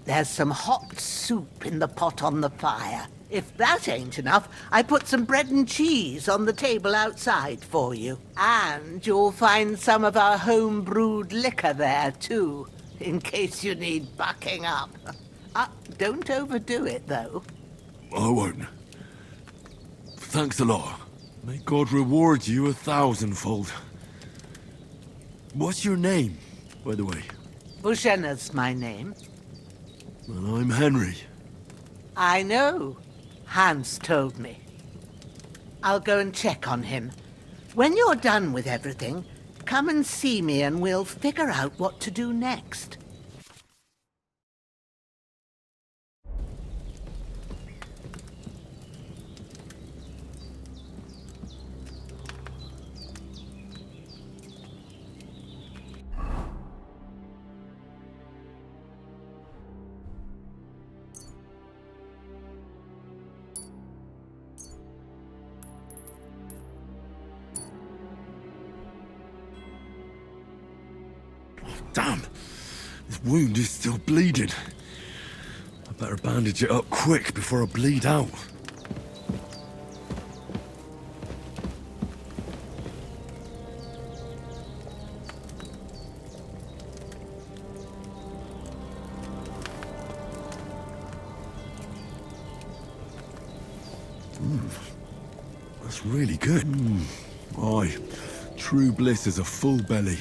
There's some hot soup in the pot on the fire. If that ain't enough, I put some bread and cheese on the table outside for you. And you'll find some of our home-brewed liquor there, too, in case you need bucking up. Don't overdo it, though. I won't. Thanks a lot. May God reward you 1,000-fold. What's your name, by the way? Bushenna's my name. Well, I'm Henry. I know. Hans told me. I'll go and check on him. When you're done with everything, come and see me and we'll figure out what to do next. Damn! This wound is still bleeding. I better bandage it up quick before I bleed out. That's really good. Aye, true bliss is a full belly.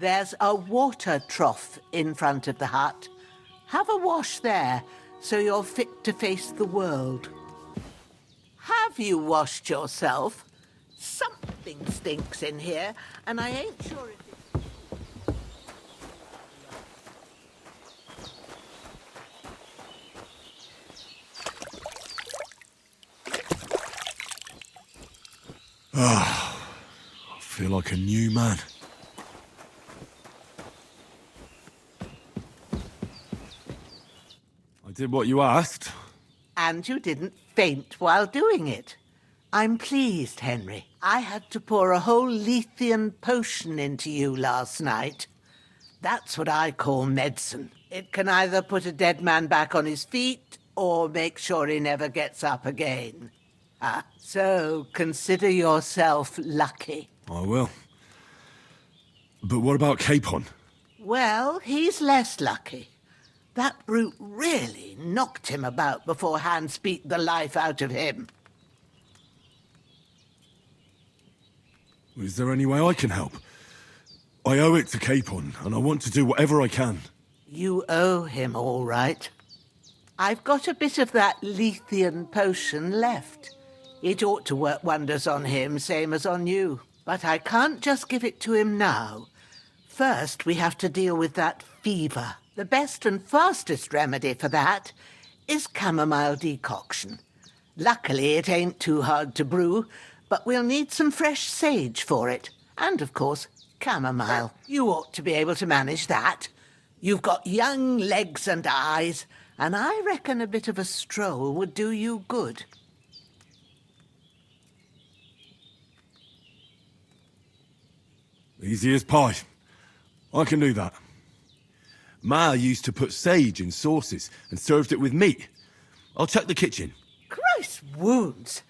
There's a water trough in front of the hut. Have a wash there, so you're fit to face the world. Have you washed yourself? Something stinks in here, and I ain't sure if it's... I feel like a new man. I did what you asked. And you didn't faint while doing it. I'm pleased, Henry. I had to pour a whole Lethean potion into you last night. That's what I call medicine. It can either put a dead man back on his feet or make sure he never gets up again. So consider yourself lucky. I will. But what about Capon? Well, he's less lucky. That brute really knocked him about before Hans beat the life out of him. Is there any way I can help? I owe it to Capon, and I want to do whatever I can. You owe him, all right. I've got a bit of that Lethean potion left. It ought to work wonders on him, same as on you. But I can't just give it to him now. First, we have to deal with that fever. The best and fastest remedy for that is chamomile decoction. Luckily, it ain't too hard to brew, but we'll need some fresh sage for it. And, of course, chamomile. You ought to be able to manage that. You've got young legs and eyes, and I reckon a bit of a stroll would do you good. Easy as pie. I can do that. Ma used to put sage in sauces and served it with meat. I'll check the kitchen. Christ wounds!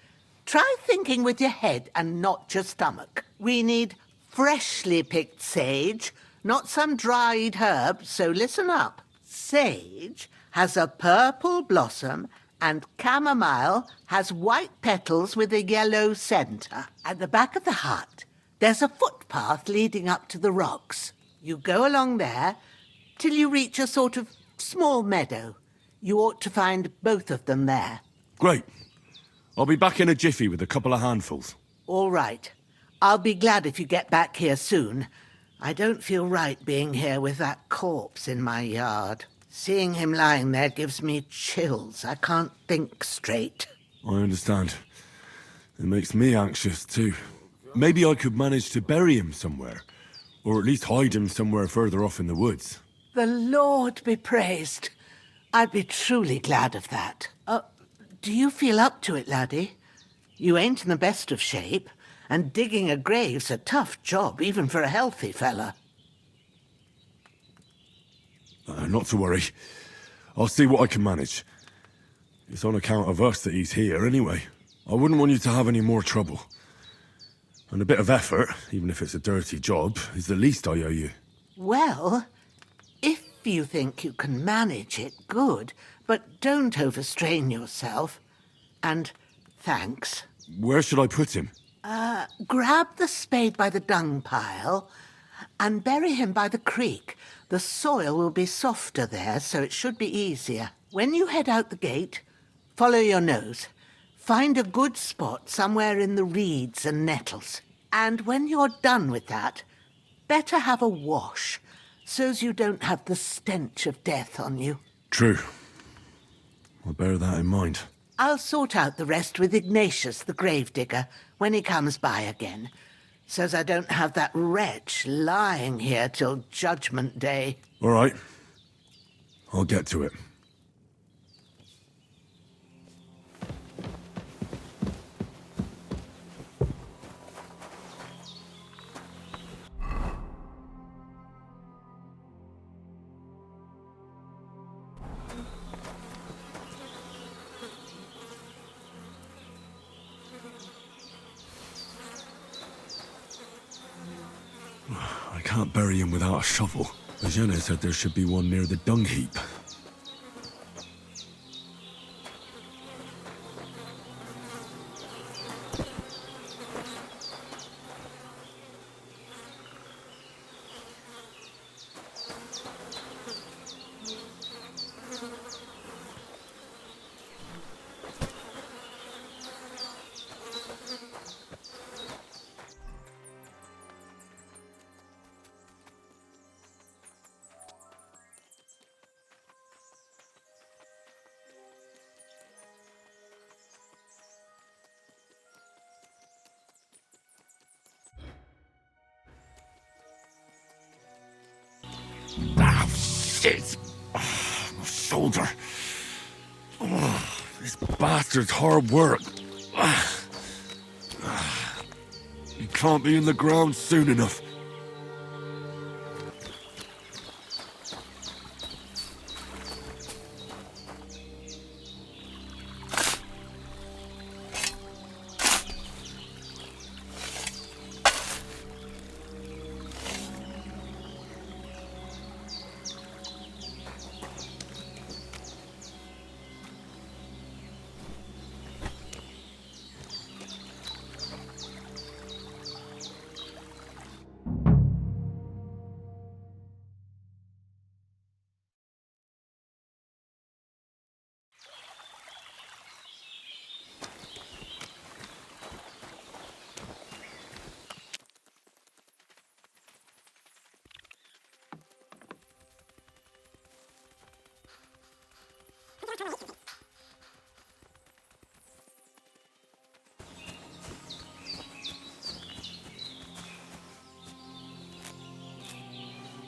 Try thinking with your head and not your stomach. We need freshly picked sage, not some dried herb, so listen up. Sage has a purple blossom and chamomile has white petals with a yellow centre. At the back of the hut, there's a footpath leading up to the rocks. You go along there till you reach a sort of small meadow. You ought to find both of them there. Great. I'll be back in a jiffy with a couple of handfuls. All right. I'll be glad if you get back here soon. I don't feel right being here with that corpse in my yard. Seeing him lying there gives me chills. I can't think straight. I understand. It makes me anxious, too. Maybe I could manage to bury him somewhere. Or at least hide him somewhere further off in the woods. The Lord be praised. I'd be truly glad of that. Do you feel up to it, laddie? You ain't in the best of shape, and digging a grave's a tough job, even for a healthy fella. Not to worry. I'll see what I can manage. It's on account of us that he's here, anyway. I wouldn't want you to have any more trouble. And a bit of effort, even if it's a dirty job, is the least I owe you. Well, if you think you can manage it, good, but don't overstrain yourself. And thanks. Where should I put him? Grab the spade by the dung pile and bury him by the creek. The soil will be softer there, so it should be easier. When you head out the gate, follow your nose. Find a good spot somewhere in the reeds and nettles. And when you're done with that, better have a wash, so's you don't have the stench of death on you. True. I'll bear that in mind. I'll sort out the rest with Ignatius, the gravedigger, when he comes by again, so's I don't have that wretch lying here till Judgment Day. All right. I'll get to it. I can't bury him without a shovel. Eugenia said there should be one near the dung heap. Shit! My shoulder. This bastard's hard work. He can't be in the ground soon enough.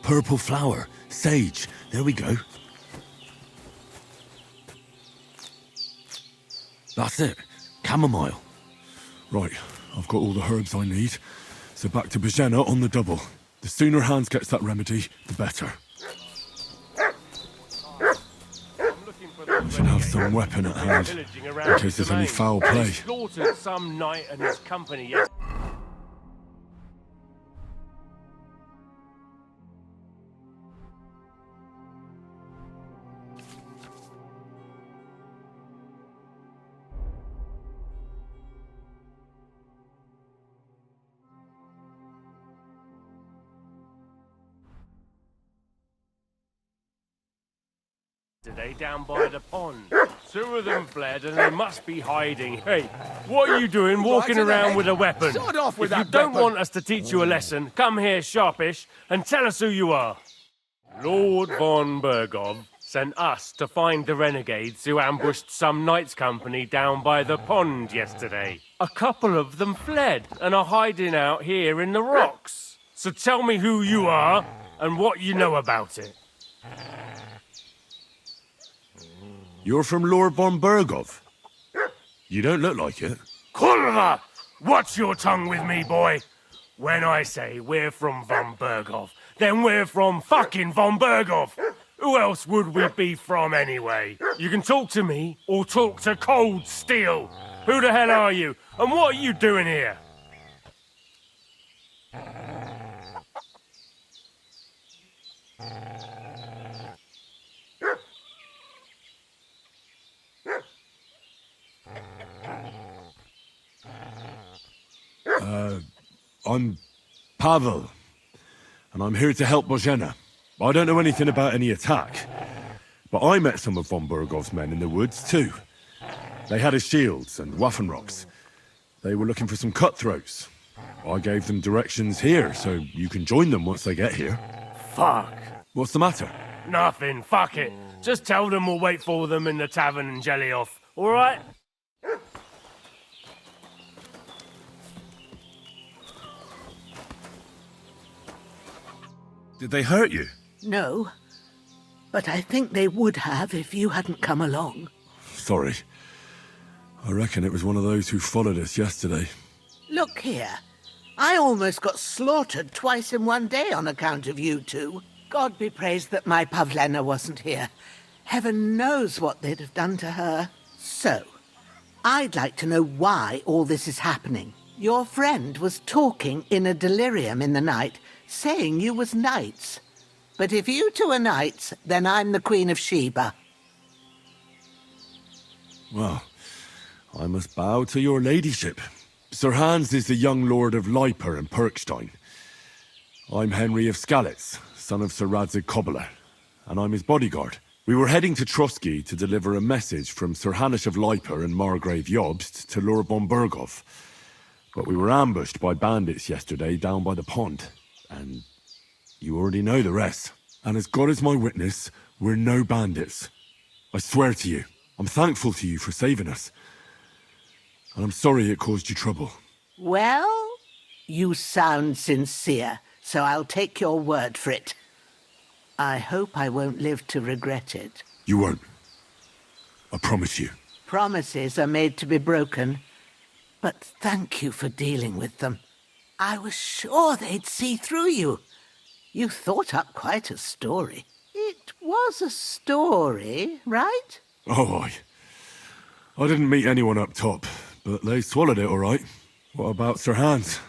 Purple flower, sage, there we go. That's it, chamomile. Right, I've got all the herbs I need, so back to Bajena on the double. The sooner Hans gets that remedy, the better. I should have some weapon at hand, in case there's any foul play. Slaughtered some knight and his company yesterday. Down by the pond. Two of them fled and they must be hiding. Hey, what are you doing walking around with a weapon? Sod off with if you that don't weapon. want us to teach you a lesson, come here sharpish and tell us who you are. Lord von Bergov sent us to find the renegades who ambushed some knights' company down by the pond yesterday. A couple of them fled and are hiding out here in the rocks. So tell me who you are and what you know about it. You're from Lord von Bergov? You don't look like it. Kurva! Watch your tongue with me, boy. When I say we're from Von Berghoff, then we're from fucking Von Berghoff. Who else would we be from anyway? You can talk to me or talk to Cold Steel. Who the hell are you? And what are you doing here? I'm Pavel, and I'm here to help Bozhena. I don't know anything about any attack, but I met some of von Bergov's men in the woods too. They had his shields and Waffenrocks. They were looking for some cutthroats. I gave them directions here, so you can join them once they get here. Fuck. What's the matter? Nothing, fuck it. Just tell them we'll wait for them in the tavern in Jelioff, alright? Did they hurt you? No, but I think they would have if you hadn't come along. Sorry. I reckon it was one of those who followed us yesterday. Look here. I almost got slaughtered twice in one day on account of you two. God be praised that my Pavlena wasn't here. Heaven knows what they'd have done to her. So, I'd like to know why all this is happening. Your friend was talking in a delirium in the night, saying you was knights. But if you two are knights, then I'm the Queen of Sheba. Well, I must bow to your ladyship. Sir Hans is the young lord of Leiper and Perkstein. I'm Henry of Skalitz, son of Sir Radzig Kobyla, and I'm his bodyguard. We were heading to Trotsky to deliver a message from Sir Hanush of Leiper and Margrave Jobst to Lord von Berghoff. But we were ambushed by bandits yesterday down by the pond, and you already know the rest. And as God is my witness, we're no bandits. I swear to you, I'm thankful to you for saving us. And I'm sorry it caused you trouble. Well, you sound sincere, so I'll take your word for it. I hope I won't live to regret it. You won't. I promise you. Promises are made to be broken. But thank you for dealing with them. I was sure they'd see through you. You thought up quite a story. It was a story, right? Oh, I didn't meet anyone up top, but they swallowed it all right. What about Sir Hans?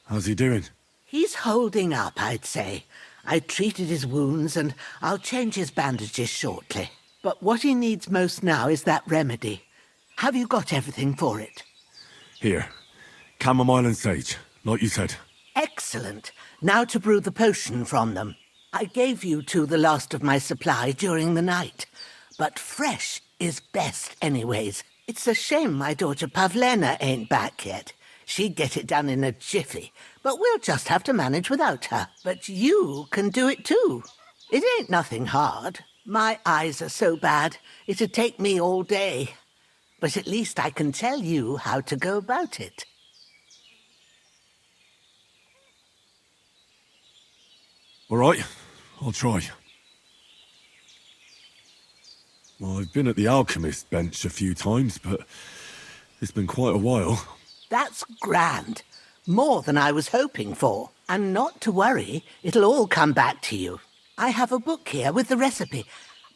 How's he doing? He's holding up, I'd say. I treated his wounds, and I'll change his bandages shortly. But what he needs most now is that remedy. Have you got everything for it? Here. Chamomile and sage, like you said. Excellent. Now to brew the potion from them. I gave you two the last of my supply during the night. But fresh is best anyways. It's a shame my daughter Pavlena ain't back yet. She'd get it done in a jiffy, but we'll just have to manage without her. But you can do it too. It ain't nothing hard. My eyes are so bad, it'd take me all day. But at least I can tell you how to go about it. All right, I'll try. Well, I've been at the alchemist bench a few times, but it's been quite a while. That's grand. More than I was hoping for. And not to worry, it'll all come back to you. I have a book here with the recipe,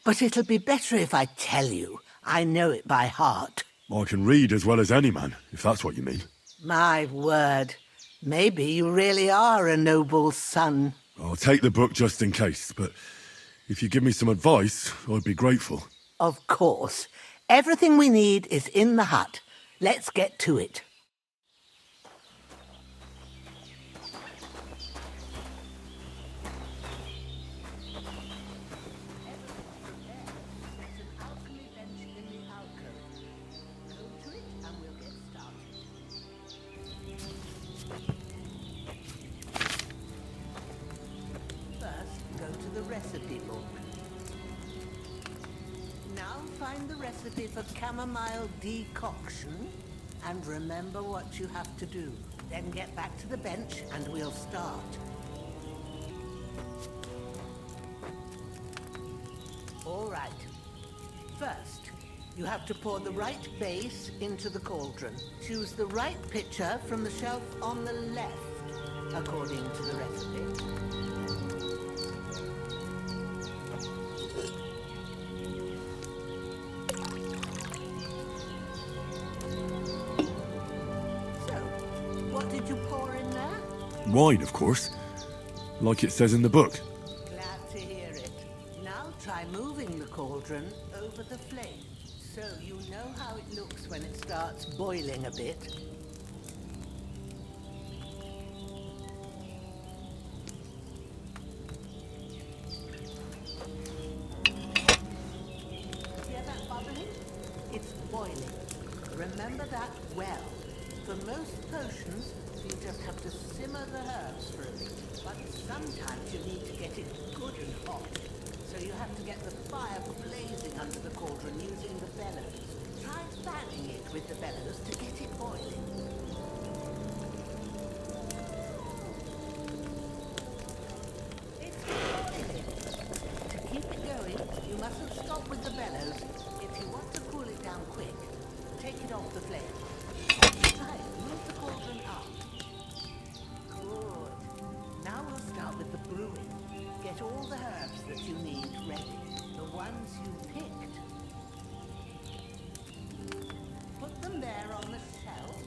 but it'll be better if I tell you. I know it by heart. I can read as well as any man, if that's what you mean. My word. Maybe you really are a noble son. I'll take the book just in case, but if you give me some advice, I'd be grateful. Of course. Everything we need is in the hut. Let's get to it. For chamomile decoction, and remember what you have to do. Then get back to the bench and we'll start. All right. First, You have to pour the right base into the cauldron. Choose the right pitcher from the shelf on the left, according to the recipe. So, what did you pour in there? Wine, of course. Like it says in the book. Glad to hear it. Now try moving the cauldron over the flame, so you know how it looks when it starts boiling a bit. Hear that bubbling? It's boiling. Remember that well. For most potions, you just have to simmer the herbs for a bit. But sometimes you need to get it good and hot. So you have to get the fire blazing under the cauldron using the bellows. Try fanning it with the bellows to get it boiling. It's boiling. To keep it going, you mustn't stop with the bellows. If you want to cool it down quick, take it off the flame. Try it. Move the cauldron up. Good. Now we'll start with the brewing. Get all the herbs that you need ready. The ones you picked. Put them there on the shelf,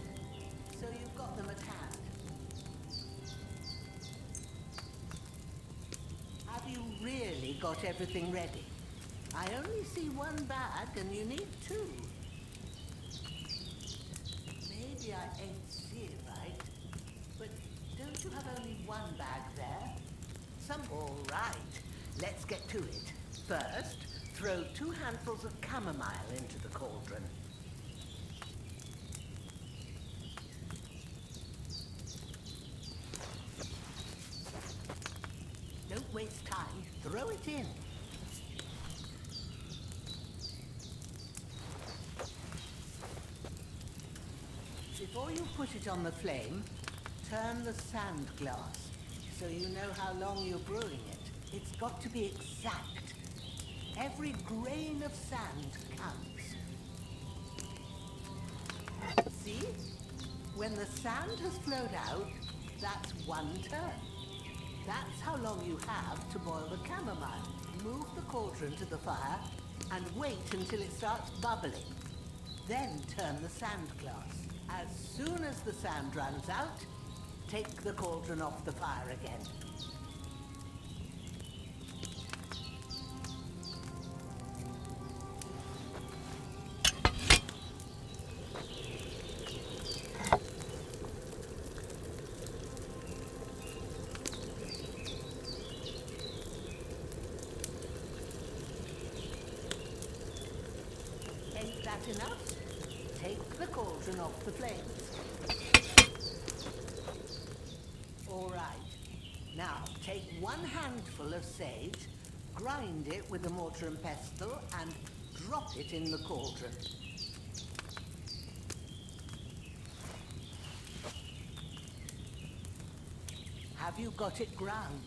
so you've got them at hand. Have you really got everything ready? I only see one bag and you need two. Maybe I ain't see it right, but don't you have only one bag there? All right, let's get to it. First, throw 2 handfuls of chamomile into the cauldron. Don't waste time. Throw it in. Before you put it on the flame, turn the sand glass so you know how long you're brewing it. It's got to be exact. Every grain of sand counts. See? When the sand has flowed out, that's 1 turn. That's how long you have to boil the chamomile. Move the cauldron to the fire and wait until it starts bubbling. Then turn the sand glass. As soon as the sand runs out, take the cauldron off the fire again. Ain't that enough? Take the cauldron off the flames. All right. Now, take 1 handful of sage, grind it with a mortar and pestle, and drop it in the cauldron. Have you got it ground?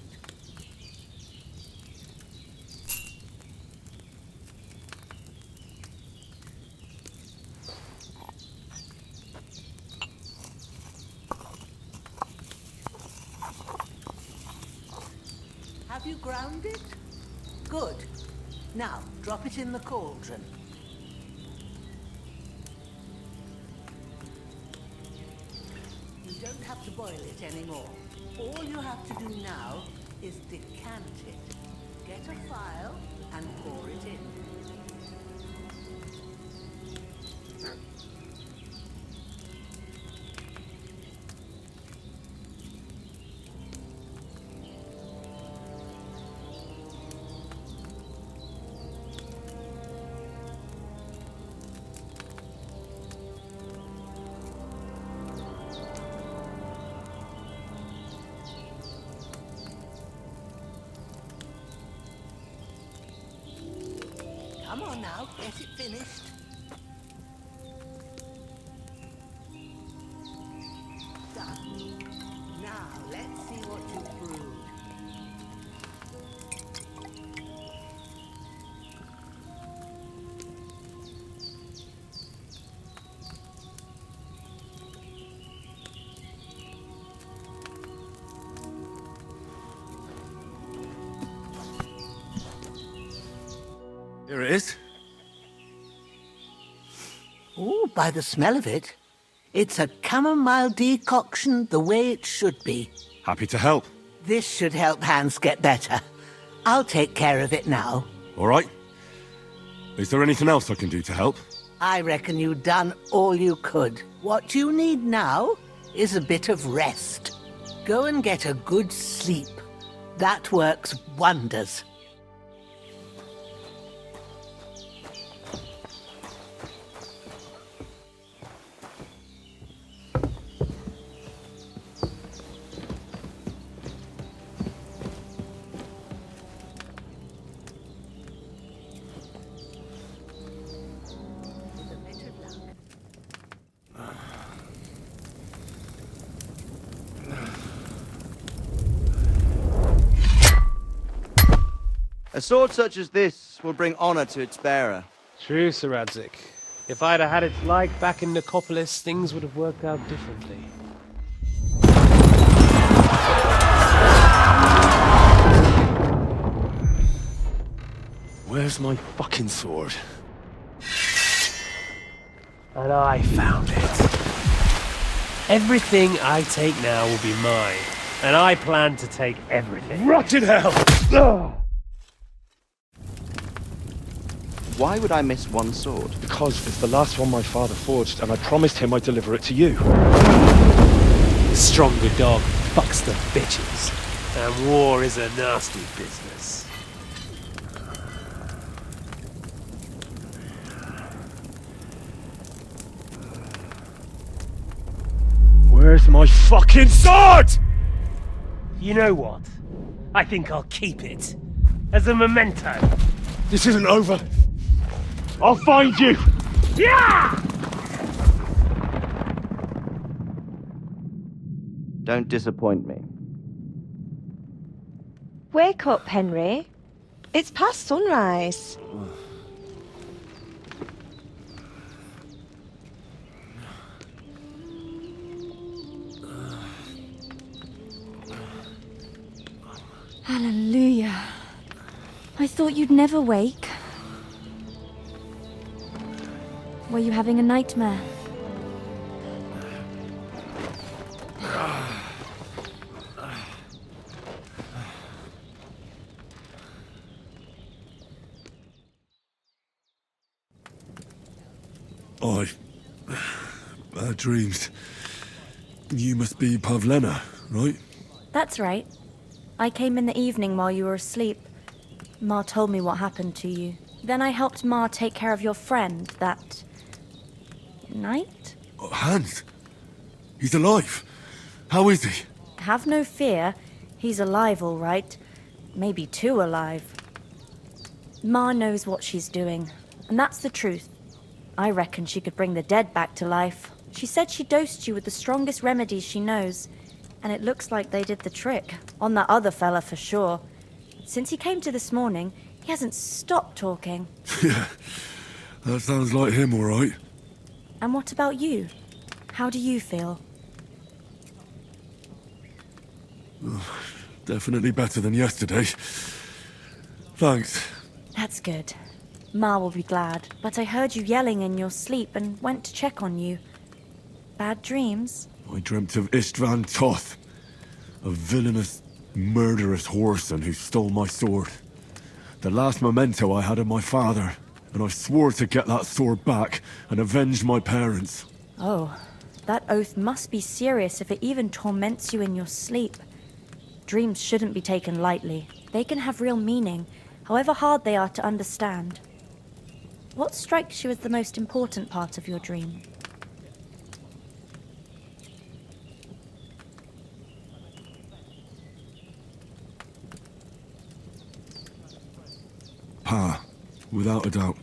Have you ground it? Good. Now, drop it in the cauldron. You don't have to boil it anymore. All you have to do now is decant it. Get a phial and pour it in. Come on now, get it finished. Done. Now, let's see what you've brewed. Here it is. Ooh, by the smell of it, it's a chamomile decoction the way it should be. Happy to help. This should help Hans get better. I'll take care of it now. All right. Is there anything else I can do to help? I reckon you've done all you could. What you need now is a bit of rest. Go and get a good sleep. That works wonders. A sword such as this will bring honor to its bearer. True, Sir Radzik. If I'd have had its like back in Nicopolis, things would have worked out differently. Where's my fucking sword? And I found it. Everything I take now will be mine, and I plan to take everything. Rot in hell! Why would I miss one sword? Because it's the last one my father forged, and I promised him I'd deliver it to you. The stronger dog fucks the bitches, and war is a nasty business. Where's my fucking sword? You know what? I think I'll keep it as a memento. This isn't over. I'll find you! Yeah! Don't disappoint me. Wake up, Henry. It's past sunrise. Hallelujah. I thought you'd never wake. Were you having a nightmare? Bad dreams. You must be Pavlena, right? That's right. I came in the evening while you were asleep. Ma told me what happened to you. Then I helped Ma take care of your friend that night? Hans? He's alive. How is he? Have no fear. He's alive, all right. Maybe too alive. Ma knows what she's doing, and that's the truth. I reckon she could bring the dead back to life. She said she dosed you with the strongest remedies she knows, and it looks like they did the trick. On that other fella for sure. Since he came to this morning, he hasn't stopped talking. Yeah, that sounds like him, all right. And what about you? How do you feel? Definitely better than yesterday. Thanks. That's good. Ma will be glad, but I heard you yelling in your sleep and went to check on you. Bad dreams? I dreamt of Istvan Toth, a villainous, murderous whoreson who stole my sword. The last memento I had of my father, and I swore to get that sword back and avenge my parents. Oh, that oath must be serious if it even torments you in your sleep. Dreams shouldn't be taken lightly. They can have real meaning, however hard they are to understand. What strikes you as the most important part of your dream? Pa, without a doubt.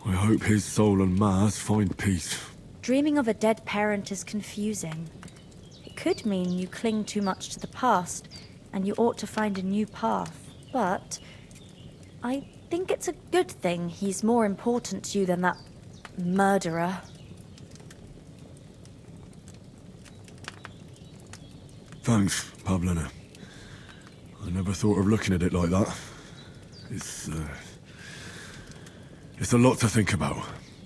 I hope his soul and Ma's find peace. Dreaming of a dead parent is confusing. It could mean you cling too much to the past, and you ought to find a new path. But I think it's a good thing he's more important to you than that murderer. Thanks, Pavlena. I never thought of looking at it like that. It's a lot to think about.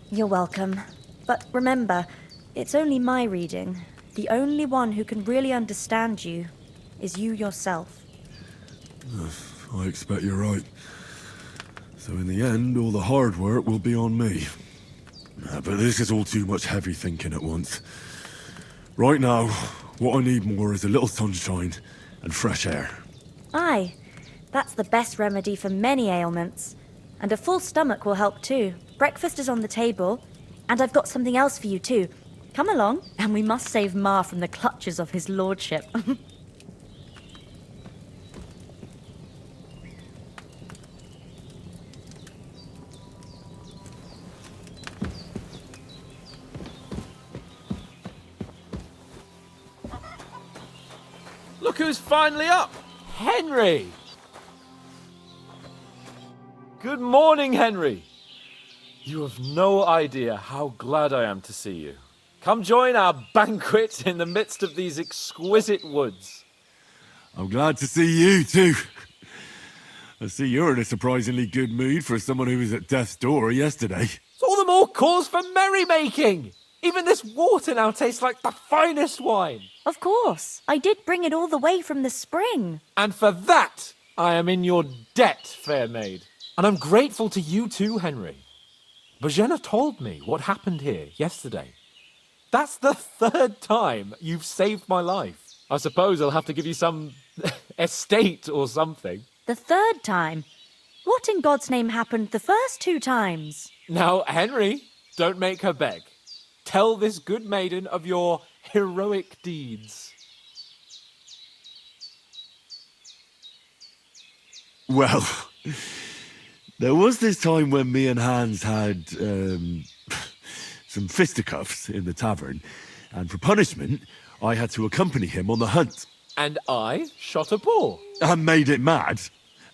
You're welcome. But remember, it's only my reading. The only one who can really understand you is you yourself. I expect you're right. So in the end, all the hard work will be on me. But this is all too much heavy thinking at once. Right now, what I need more is a little sunshine and fresh air. Aye, that's the best remedy for many ailments. And a full stomach will help too. Breakfast is on the table, and I've got something else for you too. Come along, and we must save Ma from the clutches of his lordship. Look who's finally up! Henry! Good morning, Henry. You have no idea how glad I am to see you. Come join our banquet in the midst of these exquisite woods. I'm glad to see you too. I see you're in a surprisingly good mood for someone who was at death's door yesterday. It's all the more cause for merrymaking. Even this water now tastes like the finest wine. Of course. I did bring it all the way from the spring. And for that, I am in your debt, fair maid. And I'm grateful to you too, Henry. Bojena told me what happened here yesterday. That's the 3rd time you've saved my life. I suppose I'll have to give you some estate or something. The 3rd time? What in God's name happened the first 2 times? Now, Henry, don't make her beg. Tell this good maiden of your heroic deeds. Well, there was this time when me and Hans had some fisticuffs in the tavern, and for punishment, I had to accompany him on the hunt. And I shot a boar. And made it mad.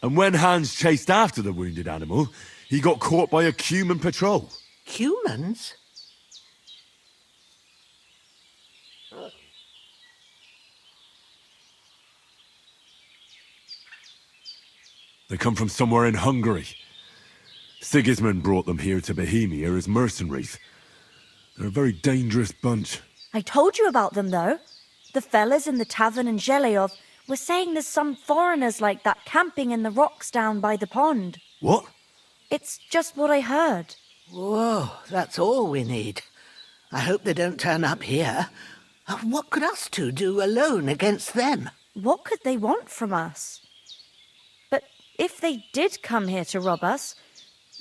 And when Hans chased after the wounded animal, he got caught by a Cuman patrol. Humans? They come from somewhere in Hungary. Sigismund brought them here to Bohemia as mercenaries. They're a very dangerous bunch. I told you about them, though. The fellas in the tavern in Zheleyov were saying there's some foreigners like that camping in the rocks down by the pond. What? It's just what I heard. Whoa, that's all we need. I hope they don't turn up here. What could us two do alone against them? What could they want from us? But if they did come here to rob us,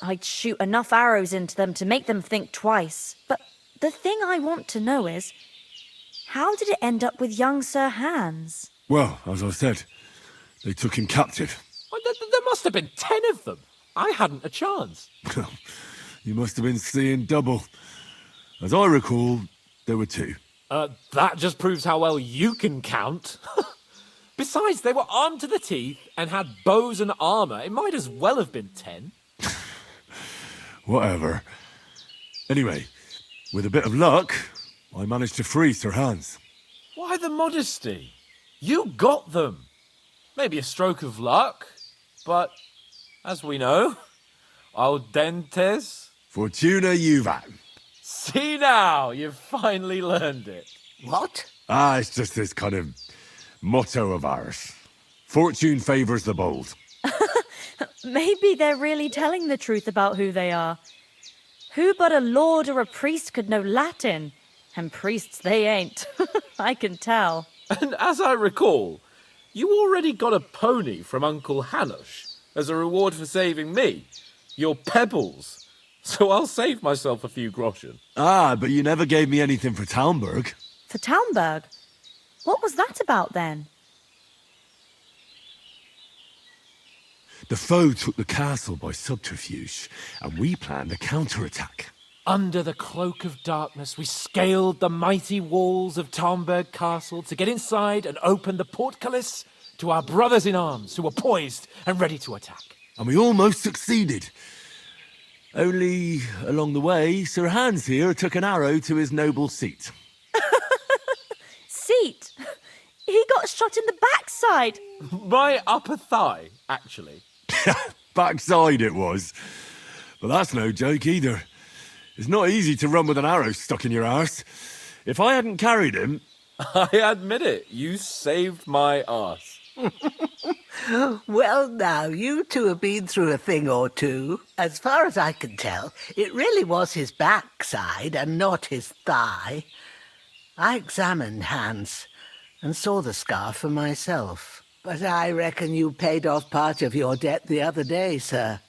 I'd shoot enough arrows into them to make them think twice. But the thing I want to know is, how did it end up with young Sir Hans? Well, as I said, they took him captive. Well, there must have been 10 of them. I hadn't a chance. You must have been seeing double. As I recall, there were 2. That just proves how well you can count. Besides, they were armed to the teeth and had bows and armour. It might as well have been 10. Whatever. Anyway, with a bit of luck, I managed to free Sir Hans. Why the modesty? You got them. Maybe a stroke of luck, but as we know, audentes. Fortuna juvat. See now, you've finally learned it. What? It's just this kind of motto of ours. Fortune favours the bold. Maybe they're really telling the truth about who they are. Who but a lord or a priest could know Latin? And priests they ain't. I can tell. And as I recall, you already got a pony from Uncle Hanush as a reward for saving me. Your pebbles. So I'll save myself a few groschen. But you never gave me anything for Talmberg. For Talmberg? What was that about then? The foe took the castle by subterfuge, and we planned a counterattack. Under the cloak of darkness, we scaled the mighty walls of Talmberg Castle to get inside and open the portcullis to our brothers in arms who were poised and ready to attack. And we almost succeeded. Only, along the way, Sir Hans here took an arrow to his noble seat. Seat? He got shot in the backside. My upper thigh, actually. Backside it was. But that's no joke either. It's not easy to run with an arrow stuck in your arse. If I hadn't carried him... I admit it, you saved my arse. Well, now, you two have been through a thing or two. As far as I can tell, it really was his backside and not his thigh. I examined Hans and saw the scar for myself. But I reckon you paid off part of your debt the other day, sir.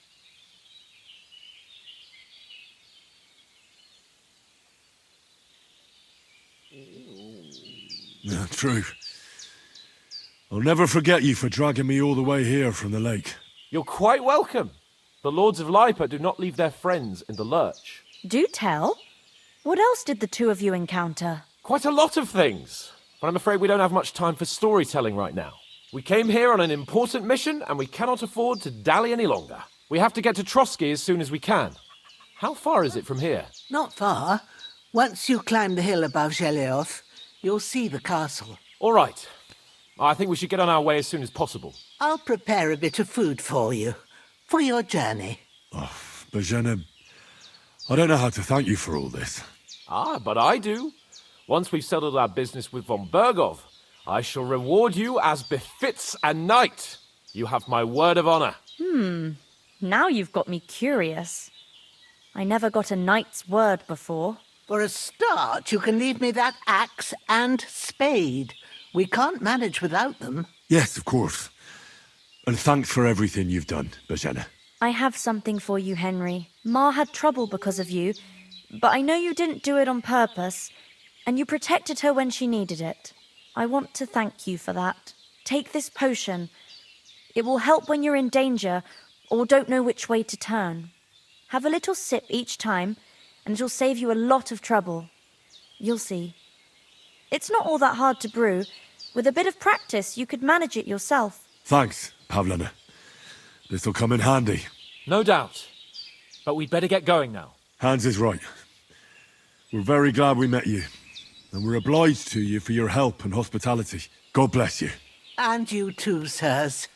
Yeah, true. I'll never forget you for dragging me all the way here from the lake. You're quite welcome. The Lords of Lipa do not leave their friends in the lurch. Do tell. What else did the two of you encounter? Quite a lot of things. But I'm afraid we don't have much time for storytelling right now. We came here on an important mission, and we cannot afford to dally any longer. We have to get to Trotsky as soon as we can. How far is it from here? Not far. Once you climb the hill above Zhelioth, you'll see the castle. All right. I think we should get on our way as soon as possible. I'll prepare a bit of food for you, for your journey. Oh, Bozhena, I don't know how to thank you for all this. Ah, but I do. Once we've settled our business with von Bergov, I shall reward you as befits a knight. You have my word of honor. Now you've got me curious. I never got a knight's word before. For a start, you can leave me that axe and spade. We can't manage without them. Yes, of course. And thanks for everything you've done, Bozhena. I have something for you, Henry. Ma had trouble because of you, but I know you didn't do it on purpose, and you protected her when she needed it. I want to thank you for that. Take this potion. It will help when you're in danger or don't know which way to turn. Have a little sip each time, and it'll save you a lot of trouble. You'll see. It's not all that hard to brew. With a bit of practice, you could manage it yourself. Thanks, Pavlana. This'll come in handy. No doubt. But we'd better get going now. Hans is right. We're very glad we met you. And we're obliged to you for your help and hospitality. God bless you. And you too, sirs.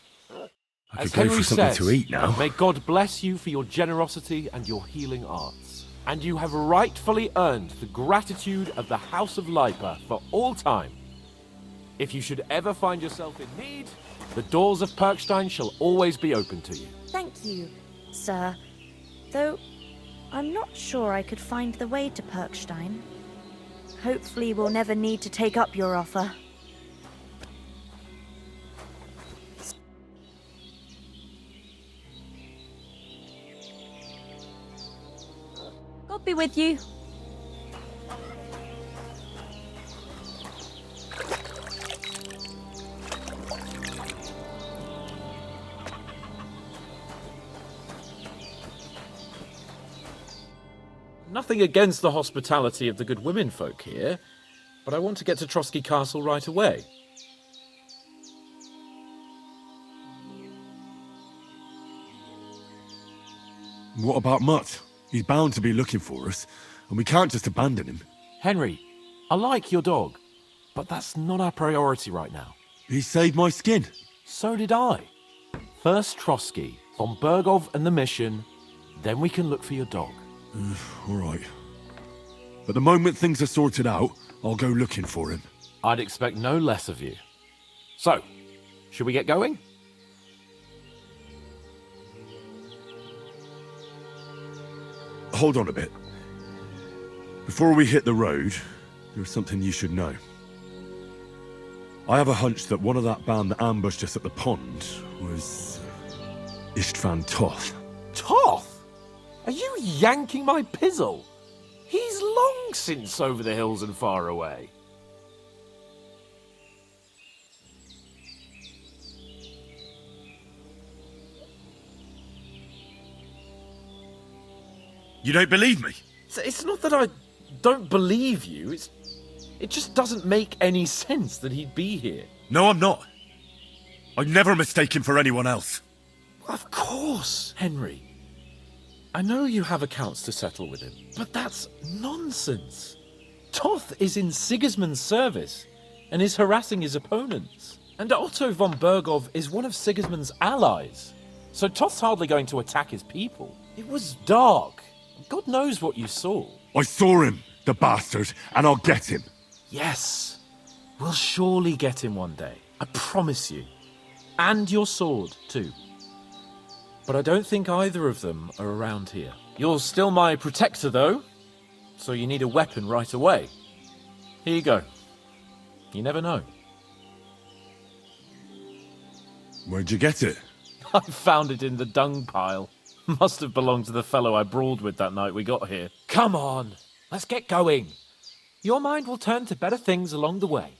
I could go for something to eat now. May God bless you for your generosity and your healing arts. And you have rightfully earned the gratitude of the House of Lipa for all time. If you should ever find yourself in need, the doors of Perkstein shall always be open to you. Thank you, sir. Though, I'm not sure I could find the way to Perkstein. Hopefully we'll never need to take up your offer. God be with you. Nothing against the hospitality of the good women folk here, but I want to get to Trotsky Castle right away. What about Mutt? He's bound to be looking for us, and we can't just abandon him. Henry, I like your dog, but that's not our priority right now. He saved my skin. So did I. First Trotsky, von Bergov and the mission, then we can look for your dog. All right. But the moment things are sorted out, I'll go looking for him. I'd expect no less of you. So, should we get going? Hold on a bit. Before we hit the road, there's something you should know. I have a hunch that one of that band that ambushed us at the pond was Istvan Toth. Toth? Are you yanking my pizzle? He's long since over the hills and far away. You don't believe me? It's not that I don't believe you, it just doesn't make any sense that he'd be here. No, I'm not. I'd never mistake him for anyone else. Of course, Henry. I know you have accounts to settle with him, but that's nonsense. Toth is in Sigismund's service and is harassing his opponents. And Otto von Bergov is one of Sigismund's allies. So Toth's hardly going to attack his people. It was dark. God knows what you saw. I saw him, the bastard, and I'll get him. Yes. We'll surely get him one day. I promise you. And your sword, too. But I don't think either of them are around here. You're still my protector, though, so you need a weapon right away. Here you go. You never know. Where'd you get it? I found it in the dung pile. Must have belonged to the fellow I brawled with that night we got here. Come on, let's get going. Your mind will turn to better things along the way.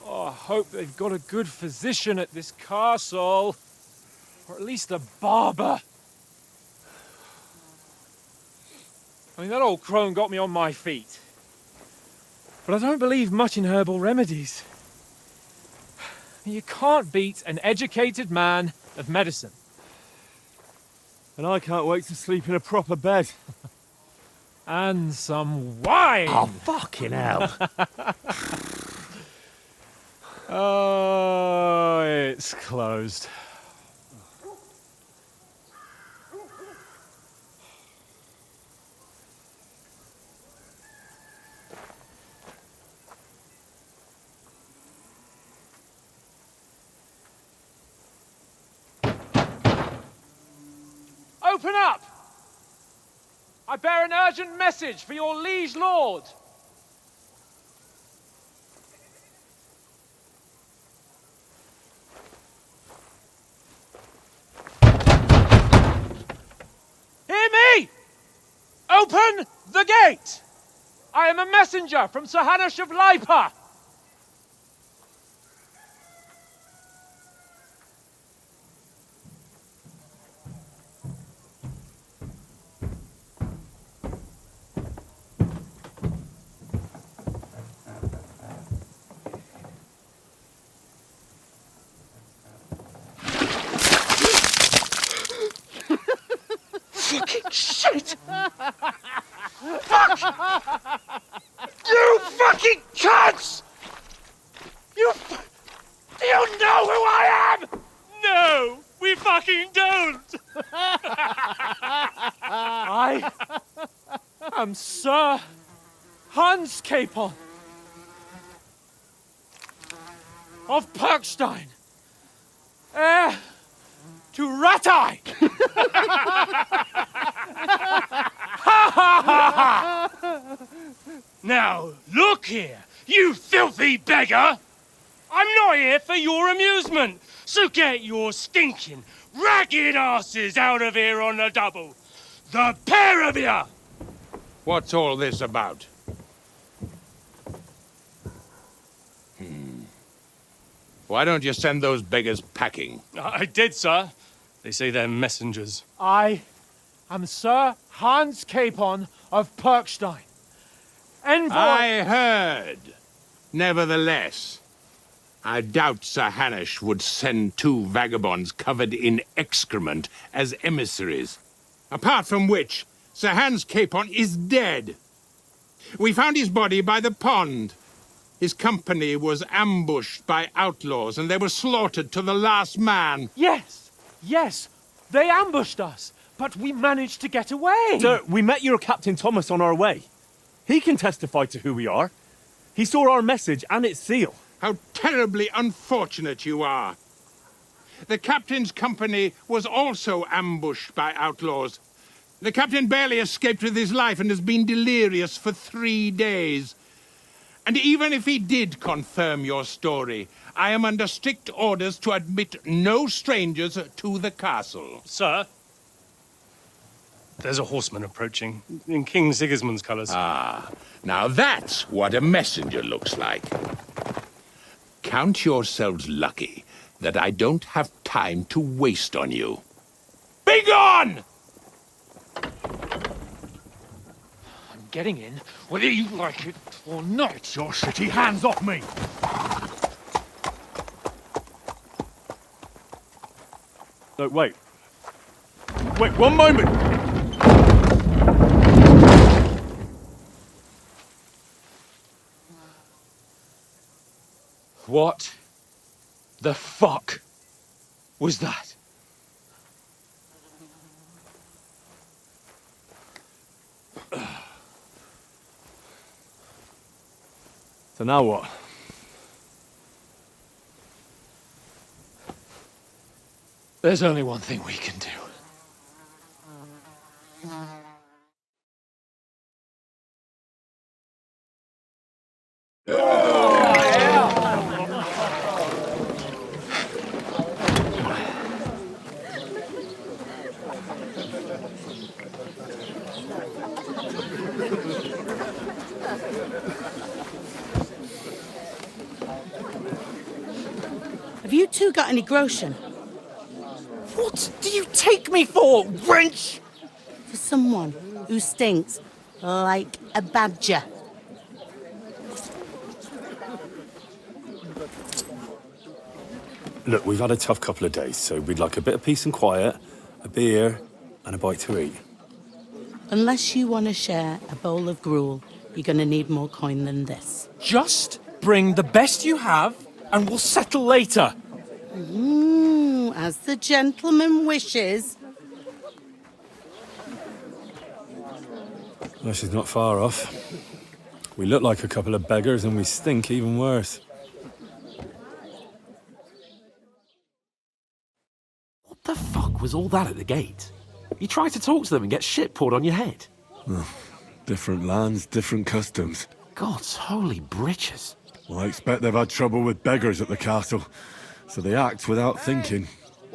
I hope they've got a good physician at this castle. Or at least a barber. I mean, that old crone got me on my feet. But I don't believe much in herbal remedies. You can't beat an educated man of medicine. And I can't wait to sleep in a proper bed. And some wine! Oh, fucking hell. Oh, it's closed. Open up! I bear an urgent message for your liege lord. Hear me! Open the gate! I am a messenger from Sir Hanush of Lipa. Shit! Fuck! You fucking cunts! Do you know who I am? No, we fucking don't! I am Sir Hans Capon of Perkstein, heir to Ratai! Now, look here, you filthy beggar! I'm not here for your amusement, so get your stinking, ragged asses out of here on the double. The pair of you! What's all this about? Why don't you send those beggars packing? I did, sir. They say they're messengers. I am Sir Hans Capon of Perkstein. Envoy... I heard. Nevertheless, I doubt Sir Hanush would send two vagabonds covered in excrement as emissaries. Apart from which, Sir Hans Capon is dead. We found his body by the pond. His company was ambushed by outlaws, and they were slaughtered to the last man. Yes, yes, they ambushed us, but we managed to get away. Sir, we met your Captain Thomas on our way. He can testify to who we are. He saw our message and its seal. How terribly unfortunate you are. The captain's company was also ambushed by outlaws. The captain barely escaped with his life and has been delirious for 3 days. And even if he did confirm your story, I am under strict orders to admit no strangers to the castle. Sir, there's a horseman approaching, in King Sigismund's colours. Ah, now that's what a messenger looks like. Count yourselves lucky that I don't have time to waste on you. Be gone! I'm getting in, whether you like it or not. Your shitty hands off me! No, wait. Wait, one moment! What the fuck was that? So now what? There's only one thing we can do. Have you two got any groschen? What do you take me for, wench? For someone who stinks like a badger. Look, we've had a tough couple of days, so we'd like a bit of peace and quiet, a beer, and a bite to eat. Unless you want to share a bowl of gruel, you're going to need more coin than this. Just bring the best you have, and we'll settle later. As the gentleman wishes. Well, she's not far off. We look like a couple of beggars, and we stink even worse. What the fuck was all that at the gate? You try to talk to them and get shit poured on your head. Oh, different lands, different customs. God's holy britches. Well, I expect they've had trouble with beggars at the castle, so they act without thinking.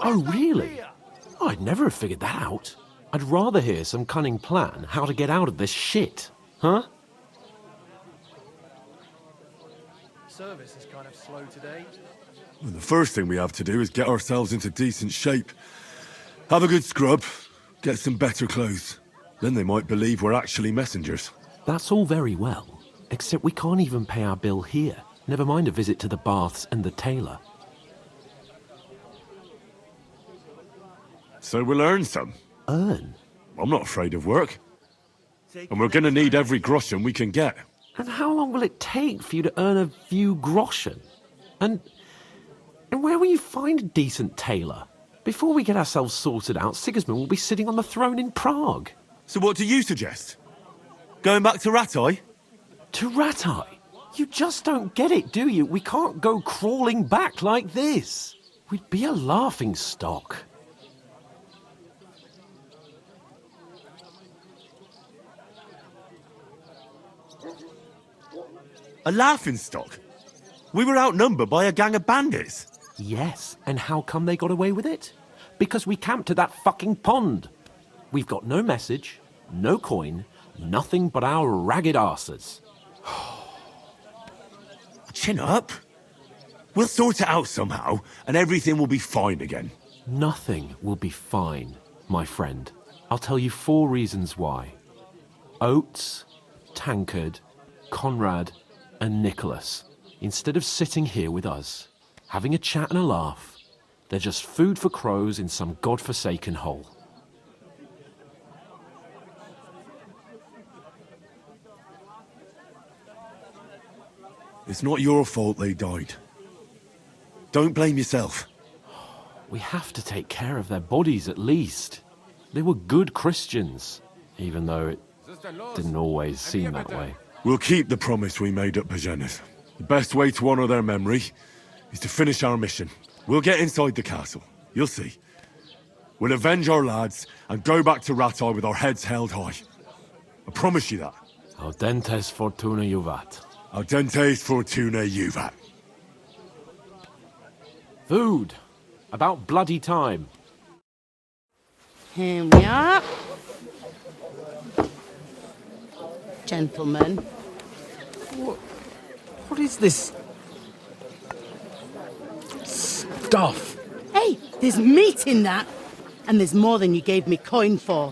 Oh, really? Oh, I'd never have figured that out. I'd rather hear some cunning plan how to get out of this shit. Huh? Service is kind of slow today. Well, the first thing we have to do is get ourselves into decent shape. Have a good scrub, get some better clothes. Then they might believe we're actually messengers. That's all very well, except we can't even pay our bill here. Never mind a visit to the baths and the tailor. So we'll earn some. Earn? I'm not afraid of work. And we're gonna need every groschen we can get. And how long will it take for you to earn a few groschen? And where will you find a decent tailor? Before we get ourselves sorted out, Sigismund will be sitting on the throne in Prague. So what do you suggest? Going back to Ratai? To Ratai? You just don't get it, do you? We can't go crawling back like this. We'd be a laughing stock. A laughing stock? We were outnumbered by a gang of bandits. Yes, and how come they got away with it? Because we camped at that fucking pond. We've got no message, no coin, nothing but our ragged arses. Chin up. We'll sort it out somehow, and everything will be fine again. Nothing will be fine, my friend. I'll tell you 4 reasons why. Oates, Tankard, Conrad, and Nicholas, instead of sitting here with us, having a chat and a laugh, they're just food for crows in some godforsaken hole. It's not your fault they died. Don't blame yourself. We have to take care of their bodies at least. They were good Christians, even though it didn't always seem that way. We'll keep the promise we made at Pagenes. The best way to honor their memory is to finish our mission. We'll get inside the castle. You'll see. We'll avenge our lads and go back to Ratai with our heads held high. I promise you that. Audentes fortuna juvat. Audentes fortuna juvat. Food. About bloody time. Here we are. Gentlemen. What is this stuff? Hey, there's meat in that. And there's more than you gave me coin for.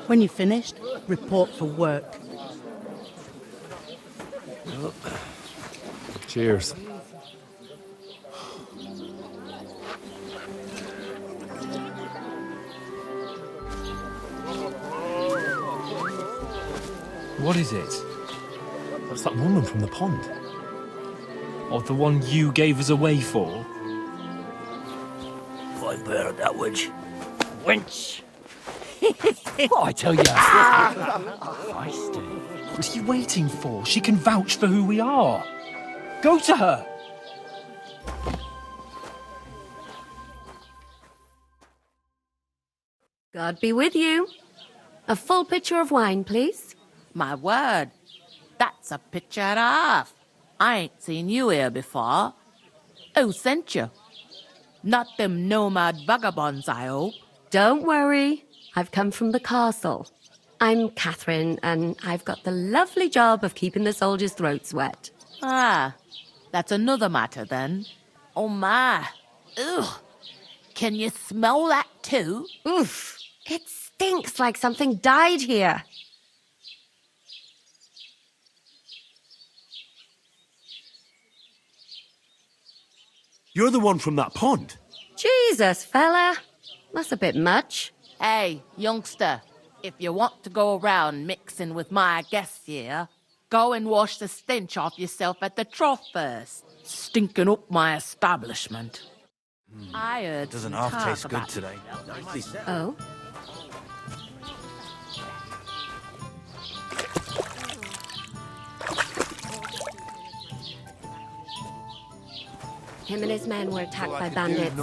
When you're finished, report for work. Cheers. What is it? That's that woman from the pond. Or the one you gave us away for? I bear that witch. Wench! What I tell you? What are you waiting for? She can vouch for who we are. Go to her. God be with you. A full pitcher of wine, please. My word, that's a picture and a half. I ain't seen you here before. Who sent you? Not them nomad vagabonds, I hope. Don't worry. I've come from the castle. I'm Catherine, and I've got the lovely job of keeping the soldiers' throats wet. Ah, that's another matter then. Oh my. Ugh. Can you smell that too? Oof. It stinks like something died here. You're the one from that pond. Jesus, fella. That's a bit much. Hey, youngster, if you want to go around mixing with my guests here, go and wash the stench off yourself at the trough first. Stinking up my establishment. I heard Doesn't some half talk taste good about today. Oh? Him and his men were attacked by bandits.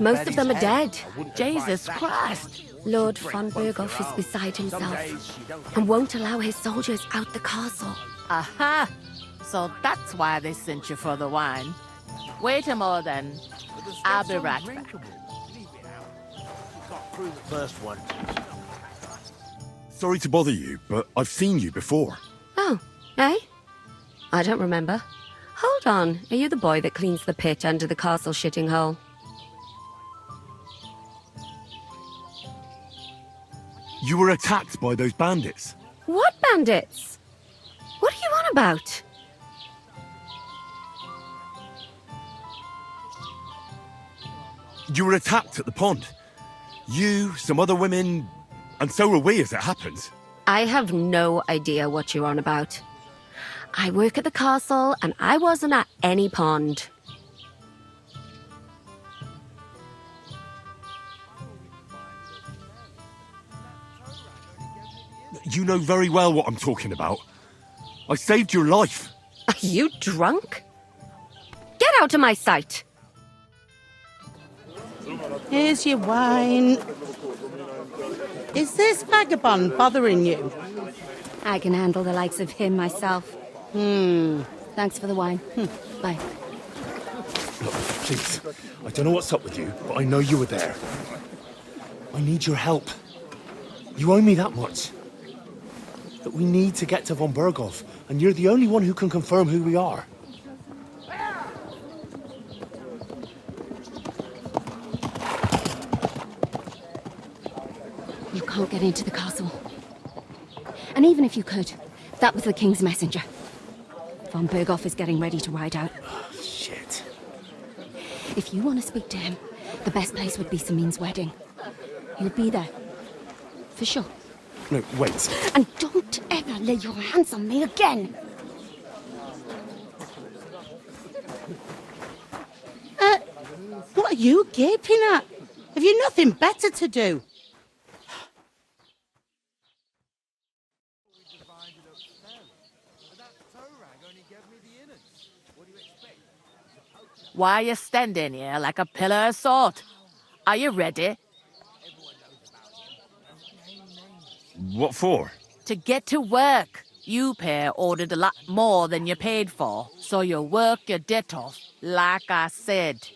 Most of them are dead. Jesus Christ! Lord von Berghoff is beside himself and won't allow his soldiers out the castle. Aha! So that's why they sent you for the wine. Wait a moment then. I'll be right back. Through the first one. Sorry to bother you, but I've seen you before. Oh, eh? I don't remember. Hold on, are you the boy that cleans the pit under the castle shitting hole? You were attacked by those bandits. What bandits? What are you on about? You were attacked at the pond. You, some other women, and so were we as it happens. I have no idea what you're on about. I work at the castle, and I wasn't at any pond. You know very well what I'm talking about. I saved your life. Are you drunk? Get out of my sight! Here's your wine. Is this vagabond bothering you? I can handle the likes of him myself. Thanks for the wine. Bye. Look, please. I don't know what's up with you, but I know you were there. I need your help. You owe me that much. That we need to get to von Berghoff, and you're the only one who can confirm who we are. You can't get into the castle. And even if you could, that was the King's messenger. Von Berghoff is getting ready to ride out. Shit. If you want to speak to him, the best place would be Semine's wedding. He'll be there. For sure. No, wait. And don't ever lay your hands on me again! What are you gaping at? Have you nothing better to do? Why are you standing here like a pillar of salt? Are you ready? What for? To get to work. You pair ordered a lot more than you paid for, so you'll work your debt off, like I said.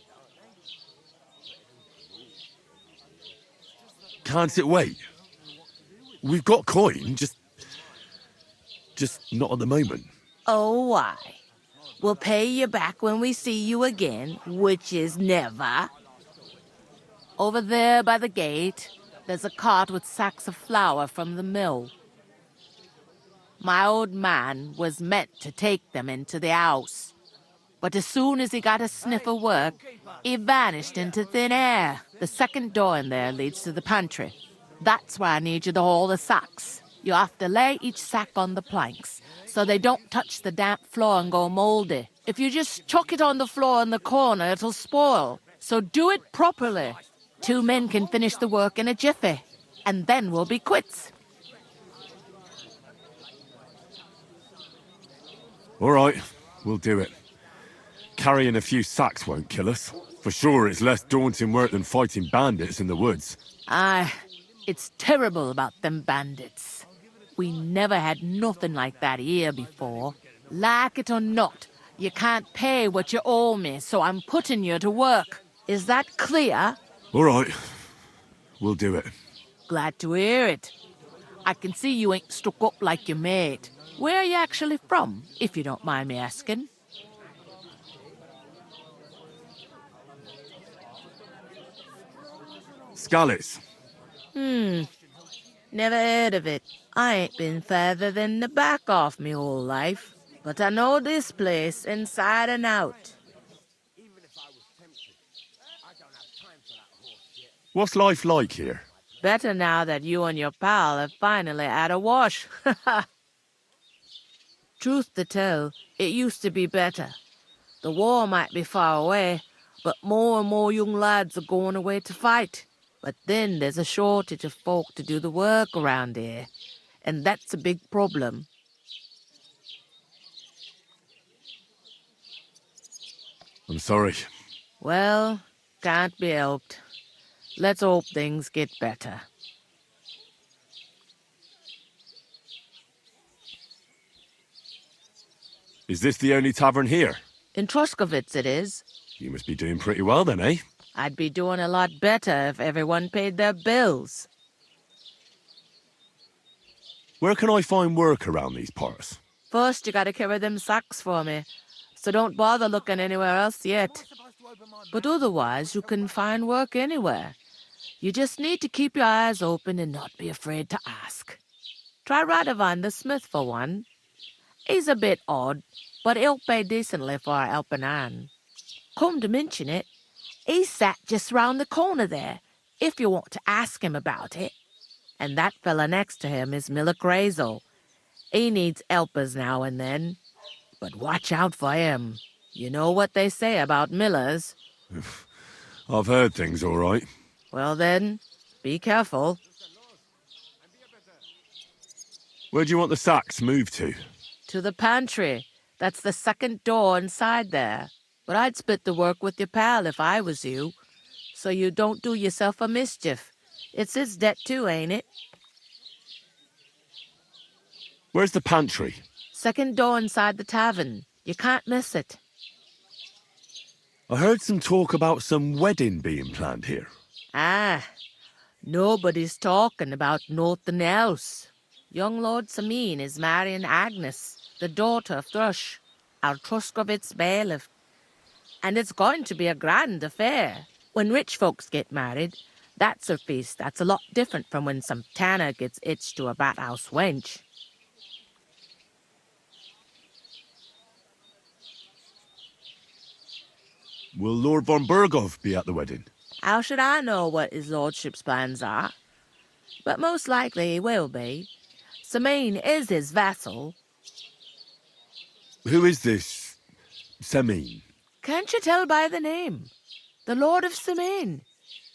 Can't it wait? We've got coin, just not at the moment. Oh, why? We'll pay you back when we see you again, which is never. Over there by the gate, there's a cart with sacks of flour from the mill. My old man was meant to take them into the house. But as soon as he got a sniff of work, he vanished into thin air. The second door in there leads to the pantry. That's why I need you to haul the sacks. You have to lay each sack on the planks, so they don't touch the damp floor and go moldy. If you just chuck it on the floor in the corner, it'll spoil. So do it properly. 2 men can finish the work in a jiffy, and then we'll be quits. All right, we'll do it. Carrying a few sacks won't kill us. For sure, it's less daunting work than fighting bandits in the woods. Aye, it's terrible about them bandits. We never had nothing like that here before. Like it or not, you can't pay what you owe me, so I'm putting you to work. Is that clear? All right, we'll do it. Glad to hear it. I can see you ain't stuck up like your mate. Where are you actually from, if you don't mind me asking? Skalitz. Never heard of it. I ain't been further than the back off me whole life. But I know this place inside and out. What's life like here? Better now that you and your pal have finally had a wash. Truth to tell, it used to be better. The war might be far away, but more and more young lads are going away to fight. But then there's a shortage of folk to do the work around here, and that's a big problem. I'm sorry. Well, can't be helped. Let's hope things get better. Is this the only tavern here? In Troskovitz it is. You must be doing pretty well then, eh? I'd be doing a lot better if everyone paid their bills. Where can I find work around these parts? First, you gotta carry them sacks for me, so don't bother looking anywhere else yet. But otherwise, you can find work anywhere. You just need to keep your eyes open and not be afraid to ask. Try Radovan the smith for one. He's a bit odd, but he'll pay decently for a helping hand. Come to mention it, he sat just round the corner there. if you want to ask him about it. And that fella next to him is Miller Krezyl. He needs helpers now and then. But watch out for him. You know what they say about Millers. I've heard things all right. Well then, be careful. Where do you want the sacks moved to? To the pantry. That's the second door inside there. But I'd split the work with your pal if I was you. So you don't do yourself a mischief. It's his debt too, ain't it? Where's the pantry? Second door inside the tavern. You can't miss it. I heard some talk about some wedding being planned here. Ah, nobody's talking about nothing else. Young Lord Semine is marrying Agnes, the daughter of Thrush, our Truskovitz bailiff. And it's going to be a grand affair. When rich folks get married, that's a feast that's a lot different from when some tanner gets hitched to a bathouse wench. Will Lord von Bergov be at the wedding? How should I know what his lordship's plans are? But most likely he will be. Semine is his vassal. Who is this Semine? Can't you tell by the name? The Lord of Semine.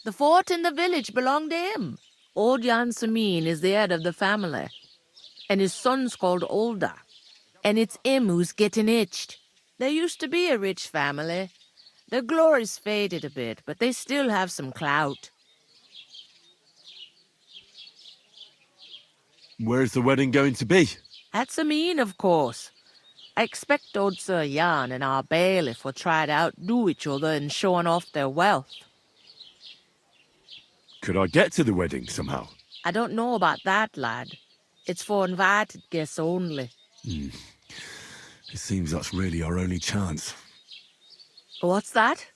The fort and the village belong to him. Old Jan Semine is the head of the family. And his son's called Olda. And it's him who's getting hitched. There used to be a rich family. Their glory's faded a bit, but they still have some clout. Where's the wedding going to be? At Semine, of course. I expect old Sir Jan and our bailiff will try to outdo each other in showing off their wealth. Could I get to the wedding somehow? I don't know about that, lad. It's for invited guests only. It seems that's really our only chance. What's that?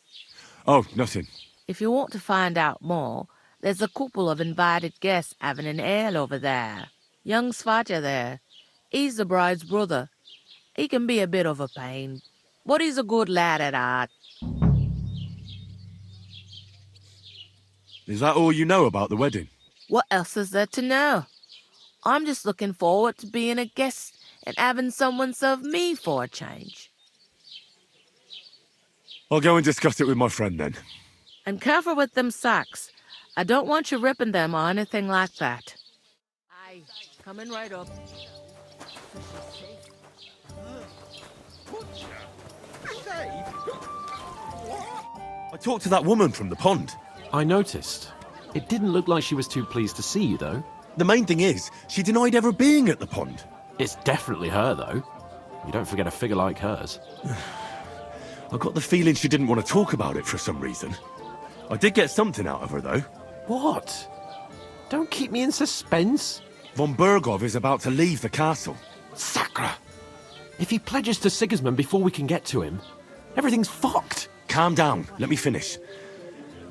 Oh, nothing. If you want to find out more, there's a couple of invited guests having an ale over there. Young Svatja there. He's the bride's brother. He can be a bit of a pain, but he's a good lad at heart. Is that all you know about the wedding? What else is there to know? I'm just looking forward to being a guest and having someone serve me for a change. I'll go and discuss it with my friend then. And careful with them sacks. I don't want you ripping them or anything like that. Aye, coming right up. I talked to that woman from the pond. I noticed. It didn't look like she was too pleased to see you, though. The main thing is, she denied ever being at the pond. It's definitely her, though. You don't forget a figure like hers. I got the feeling she didn't want to talk about it for some reason. I did get something out of her, though. What? Don't keep me in suspense. Von Bergov is about to leave the castle. Sacra! If he pledges to Sigismund before we can get to him, everything's fucked. Calm down. Let me finish.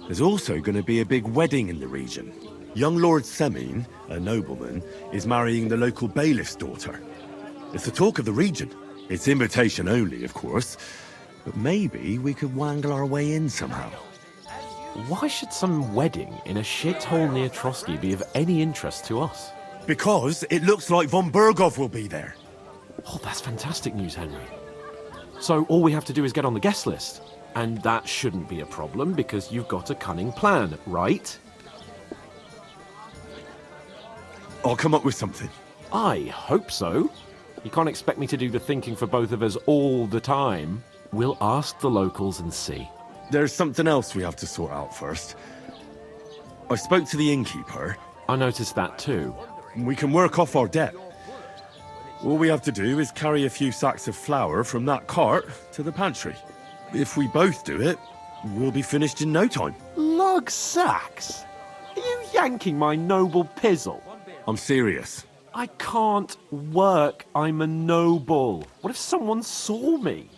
There's also going to be a big wedding in the region. Young Lord Semine, a nobleman, is marrying the local bailiff's daughter. It's the talk of the region. It's invitation only, of course. But maybe we could wangle our way in somehow. Why should some wedding in a shithole near Trotsky be of any interest to us? Because it looks like von Bergov will be there. Oh, that's fantastic news, Henry. So all we have to do is get on the guest list. And that shouldn't be a problem because you've got a cunning plan, right? I'll come up with something. I hope so. You can't expect me to do the thinking for both of us all the time. We'll ask the locals and see. There's something else we have to sort out first. I spoke to the innkeeper. I noticed that too. We can work off our debt. All we have to do is carry a few sacks of flour from that cart to the pantry. If we both do it, we'll be finished in no time. Lug sacks? Are you yanking my noble pizzle? I'm serious. I can't work. I'm a noble. What if someone saw me?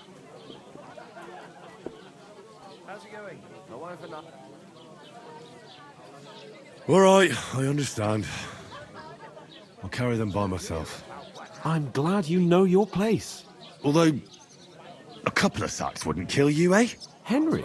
How's it going? My wife and I... All right, I understand. I'll carry them by myself. I'm glad you know your place. Although, a couple of sacks wouldn't kill you, eh? Henry,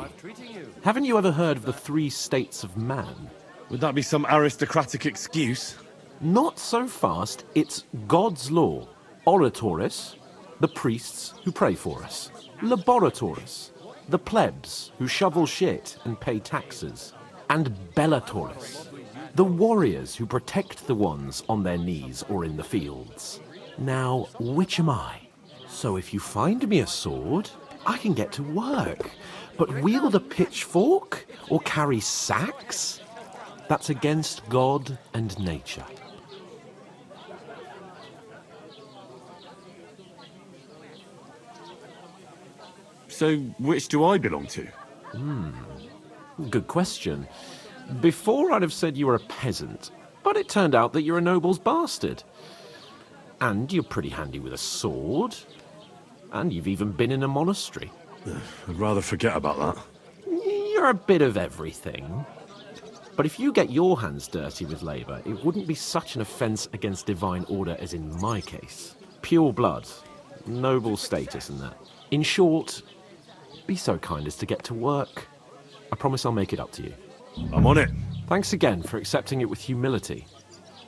haven't you ever heard of the 3 states of man? Would that be some aristocratic excuse? Not so fast. It's God's law. Oratoris, the priests who pray for us. Laboratoris, the plebs who shovel shit and pay taxes. And Bellatoris, the warriors who protect the ones on their knees or in the fields. Now, which am I? So if you find me a sword, I can get to work. But wield a pitchfork or carry sacks? That's against God and nature. So, which do I belong to? Good question. Before I'd have said you were a peasant, but it turned out that you're a noble's bastard. And you're pretty handy with a sword. And you've even been in a monastery. I'd rather forget about that. You're a bit of everything. But if you get your hands dirty with labour, it wouldn't be such an offence against divine order as in my case. Pure blood, noble status and that. In short, be so kind as to get to work. I promise I'll make it up to you. I'm on it. Thanks again for accepting it with humility.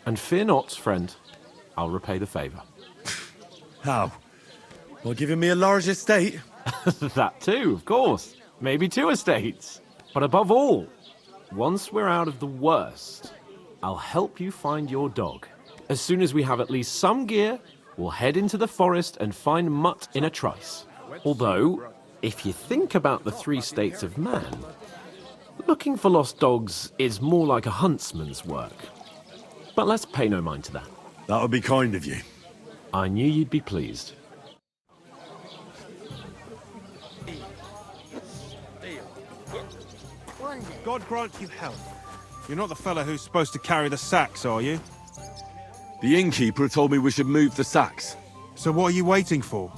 And fear not, friend, I'll repay the favour. How? By giving me a large estate? That too, of course. Maybe 2 estates. But above all, once we're out of the worst, I'll help you find your dog. As soon as we have at least some gear, we'll head into the forest and find Mutt in a trice. Although, if you think about the 3 states of man, looking for lost dogs is more like a huntsman's work. But let's pay no mind to that. That would be kind of you. I knew you'd be pleased. God grant you health. You're not the fellow who's supposed to carry the sacks, are you? The innkeeper told me we should move the sacks. So what are you waiting for?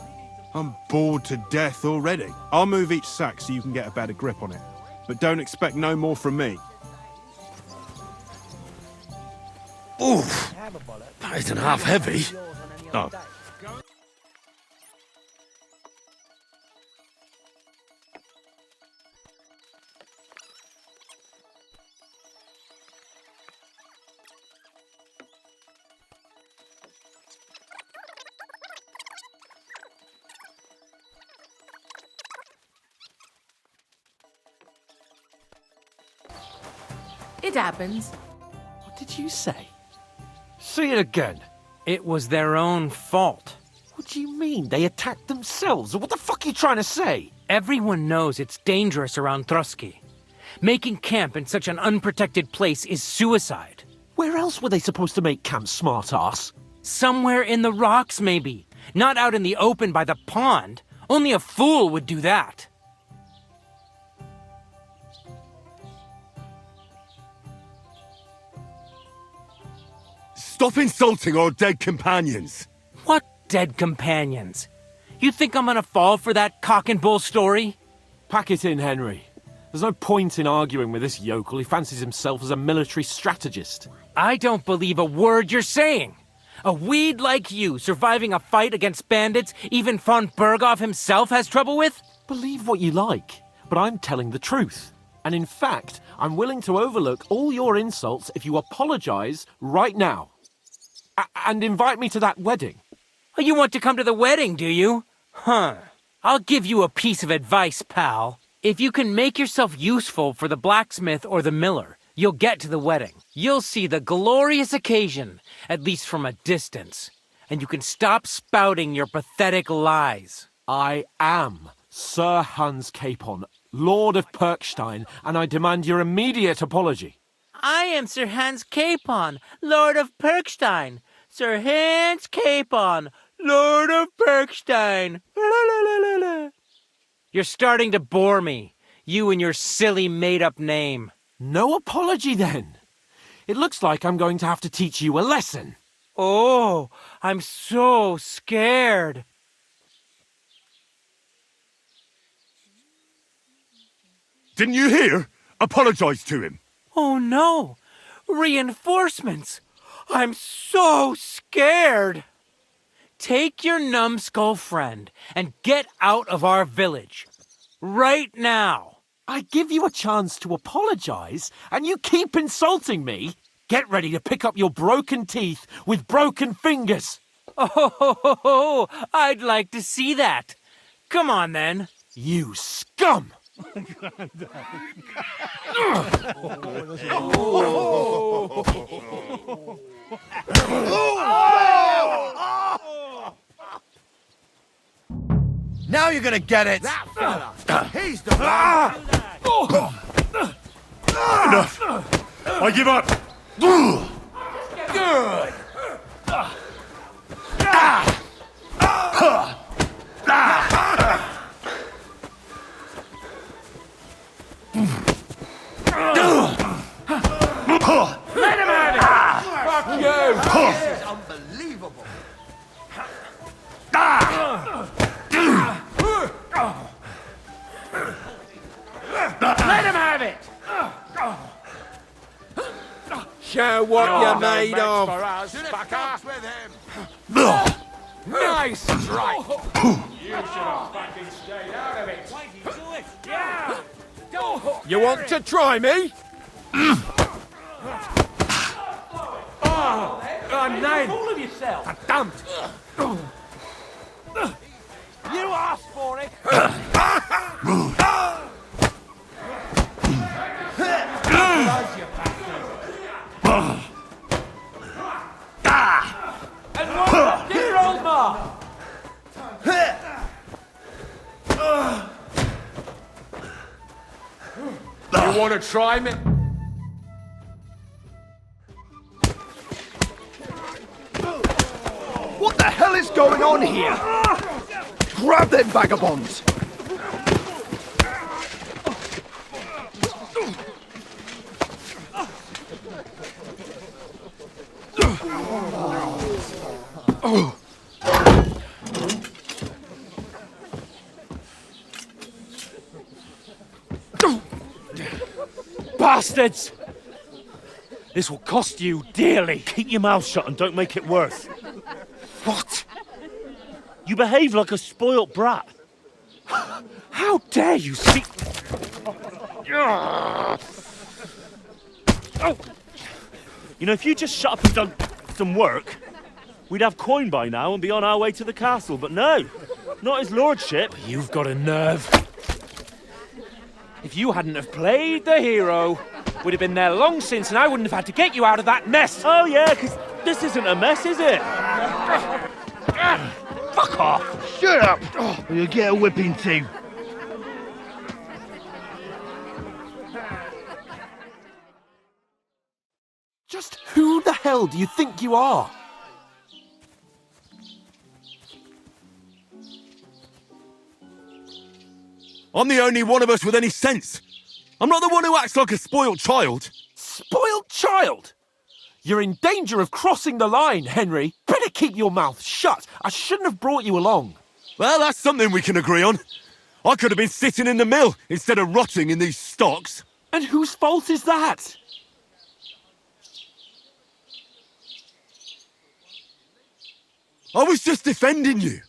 I'm bored to death already. I'll move each sack so you can get a better grip on it. But don't expect no more from me. Oof! That isn't half heavy. Oh. It happens. What did you say? Say it again. It was their own fault. What do you mean? They attacked themselves? What the fuck are you trying to say? Everyone knows it's dangerous around Trotsky. Making camp in such an unprotected place is suicide. Where else were they supposed to make camp, smart-ass? Somewhere in the rocks, maybe. Not out in the open by the pond. Only a fool would do that. Stop insulting our dead companions! What dead companions? You think I'm gonna fall for that cock and bull story? Pack it in, Henry. There's no point in arguing with this yokel. He fancies himself as a military strategist. I don't believe a word you're saying. A weed like you surviving a fight against bandits even von Berghoff himself has trouble with? Believe what you like, but I'm telling the truth. And in fact, I'm willing to overlook all your insults if you apologize right now. And invite me to that wedding. Oh, you want to come to the wedding, do you? Huh. I'll give you a piece of advice, pal. If you can make yourself useful for the blacksmith or the miller, you'll get to the wedding. You'll see the glorious occasion, at least from a distance. And you can stop spouting your pathetic lies. I am Sir Hans Capon, Lord of Perkstein, and I demand your immediate apology. I am Sir Hans Capon, Lord of Perkstein. Sir Hans Capon, Lord of Perkstein. You're starting to bore me, you and your silly made-up name. No apology, then. It looks like I'm going to have to teach you a lesson. Oh, I'm so scared. Didn't you hear? Apologize to him. Oh no! Reinforcements! I'm so scared! Take your numbskull friend and get out of our village. Right now! I give you a chance to apologize, and you keep insulting me? Get ready to pick up your broken teeth with broken fingers. Oh, I'd like to see that. Come on, then. You scum! Now you're gonna get it! That fella! He's the one! Enough! I give up! Good! Let him have it! Fuck you! This is unbelievable! Let him have it! Show what you're made of! With him. Nice strike! You should have fucking stayed out of it! Yeah! You want to try me? I'm named! All of yourself! Damned! You asked for it! And what? Dear old ma! You want to try me? What the hell is going on here? Grab them vagabonds! Bastards! This will cost you dearly. Keep your mouth shut and don't make it worse. What? You behave like a spoilt brat. How dare you see... You know, if you just shut up and done some work, we'd have coin by now and be on our way to the castle, but no, not his lordship. You've got a nerve. If you hadn't have played the hero, we'd have been there long since and I wouldn't have had to get you out of that mess. Oh yeah, because this isn't a mess, is it? Fuck off! Shut up! Or you'll get a whipping too. Just who the hell do you think you are? I'm the only one of us with any sense. I'm not the one who acts like a spoiled child. Spoiled child? You're in danger of crossing the line, Henry. Better keep your mouth shut. I shouldn't have brought you along. Well, that's something we can agree on. I could have been sitting in the mill instead of rotting in these stocks. And whose fault is that? I was just defending you.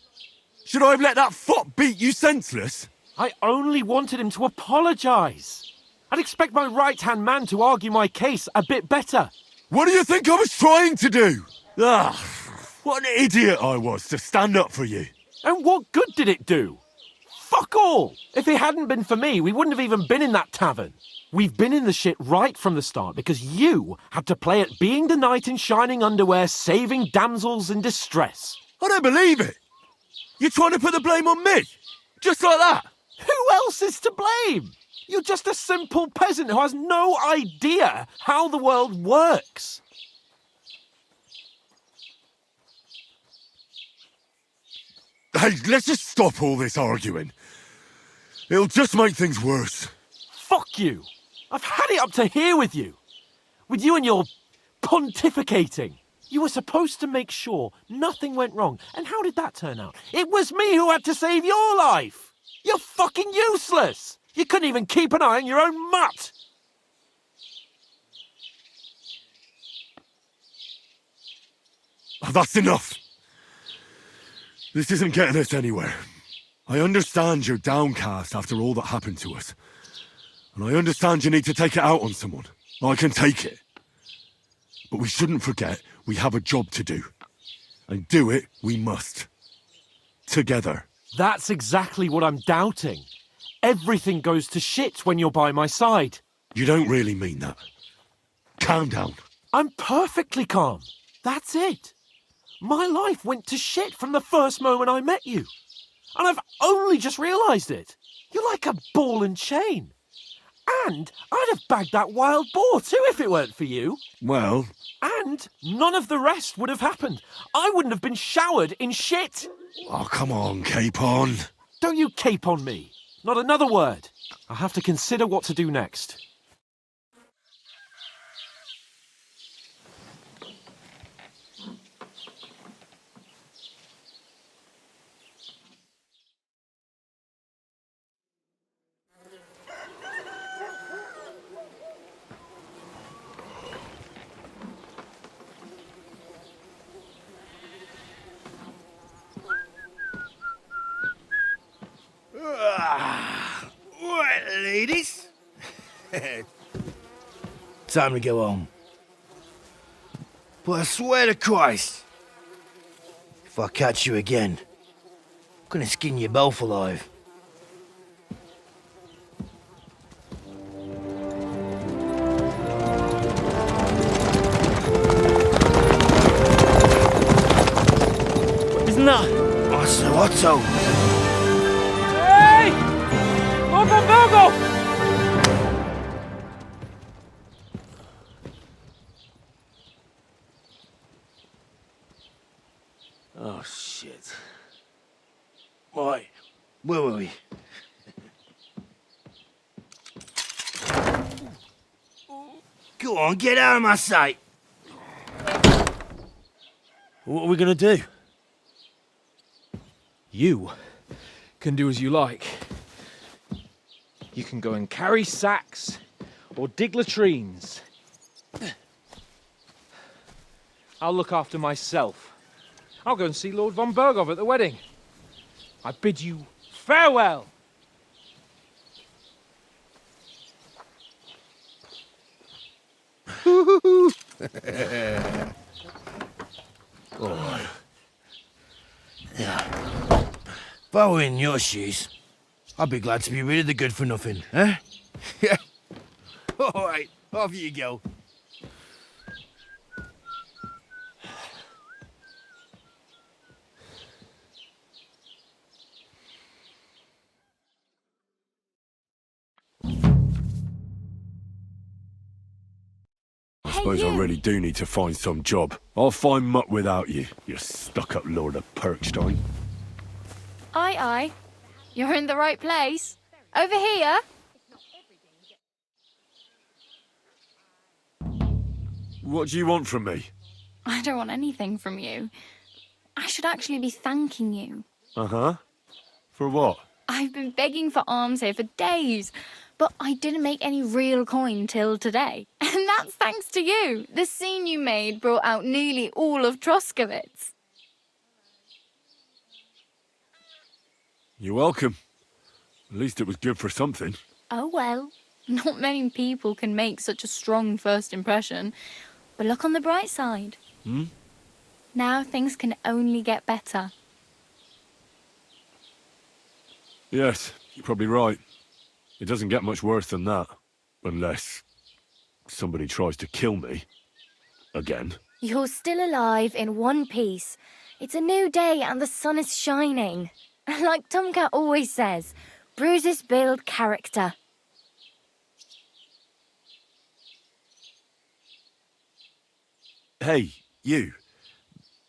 Should I have let that fop beat you senseless? I only wanted him to apologise. I'd expect my right-hand man to argue my case a bit better. What do you think I was trying to do? What an idiot I was to stand up for you. And what good did it do? Fuck all! If it hadn't been for me, we wouldn't have even been in that tavern. We've been in the shit right from the start because you had to play at being the knight in shining underwear saving damsels in distress. I don't believe it. You're trying to put the blame on me? Just like that? Who else is to blame? You're just a simple peasant who has no idea how the world works. Hey, let's just stop all this arguing. It'll just make things worse. Fuck you. I've had it up to here with you. With you and your pontificating. You were supposed to make sure nothing went wrong. And how did that turn out? It was me who had to save your life. You're fucking useless. You couldn't even keep an eye on your own mutt. Oh, that's enough. This isn't getting us anywhere. I understand you're downcast after all that happened to us. And I understand you need to take it out on someone. I can take it. But we shouldn't forget we have a job to do. And do it we must. Together. That's exactly what I'm doubting. Everything goes to shit when you're by my side. You don't really mean that. Calm down. I'm perfectly calm. That's it. My life went to shit from the first moment I met you. And I've only just realised it. You're like a ball and chain. And I'd have bagged that wild boar too if it weren't for you. Well... And none of the rest would have happened. I wouldn't have been showered in shit. Oh, come on, Capon. Don't you cape on me. Not another word. I'll have to consider what to do next. Right, ladies. Time to go home. But I swear to Christ, if I catch you again, I'm gonna skin you both alive. Isn't that? Otto. Hey! Lord von Virgo! Oh, shit. Right, where were we? Go on, get out of my sight. What are we gonna do? You can do as you like. You can go and carry sacks or dig latrines. I'll look after myself. I'll go and see Lord von Bergov at the wedding. I bid you farewell. Oh. Yeah. If I were in your shoes, I'd be glad to be rid of the good for nothing, eh? Yeah. All right, off you go. I suppose I really do need to find some job. I'll find mutt without you, you stuck-up Lord of Perkstein. Aye, aye. You're in the right place. Over here. What do you want from me? I don't want anything from you. I should actually be thanking you. Uh-huh. For what? I've been begging for alms here for days, but I didn't make any real coin till today. And that's thanks to you. The scene you made brought out nearly all of Troskowitz. You're welcome. At least it was good for something. Oh well, not many people can make such a strong first impression. But look on the bright side. Hmm? Now things can only get better. Yes, you're probably right. It doesn't get much worse than that. Unless somebody tries to kill me. Again. You're still alive in one piece. It's a new day and the sun is shining. Like Tomcat always says, bruises build character. Hey, you.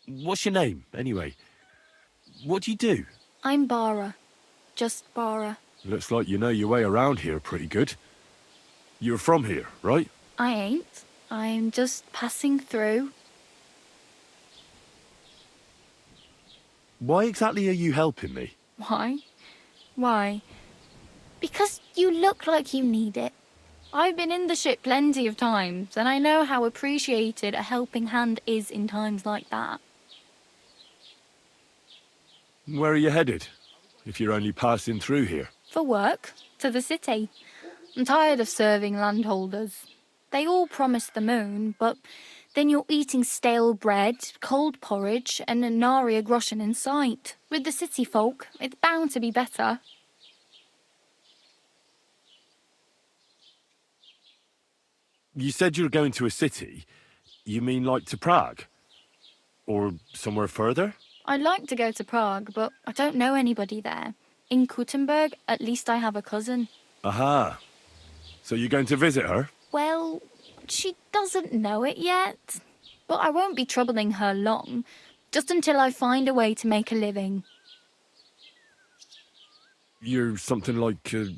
What's your name, anyway? What do you do? I'm Bara. Just Bara. Looks like you know your way around here pretty good. You're from here, right? I ain't. I'm just passing through. Why exactly are you helping me? Why? Why? Because you look like you need it. I've been in the ship plenty of times, and I know how appreciated a helping hand is in times like that. Where are you headed? If you're only passing through here? For work, to the city. I'm tired of serving landholders. They all promise the moon, but then you're eating stale bread, cold porridge, and a naria groschen in sight. With the city folk, it's bound to be better. You said you were going to a city. You mean like to Prague? Or somewhere further? I'd like to go to Prague, but I don't know anybody there. In Kuttenberg, at least I have a cousin. Aha. So you're going to visit her? Well, she doesn't know it yet. But I won't be troubling her long, just until I find a way to make a living. You're something like a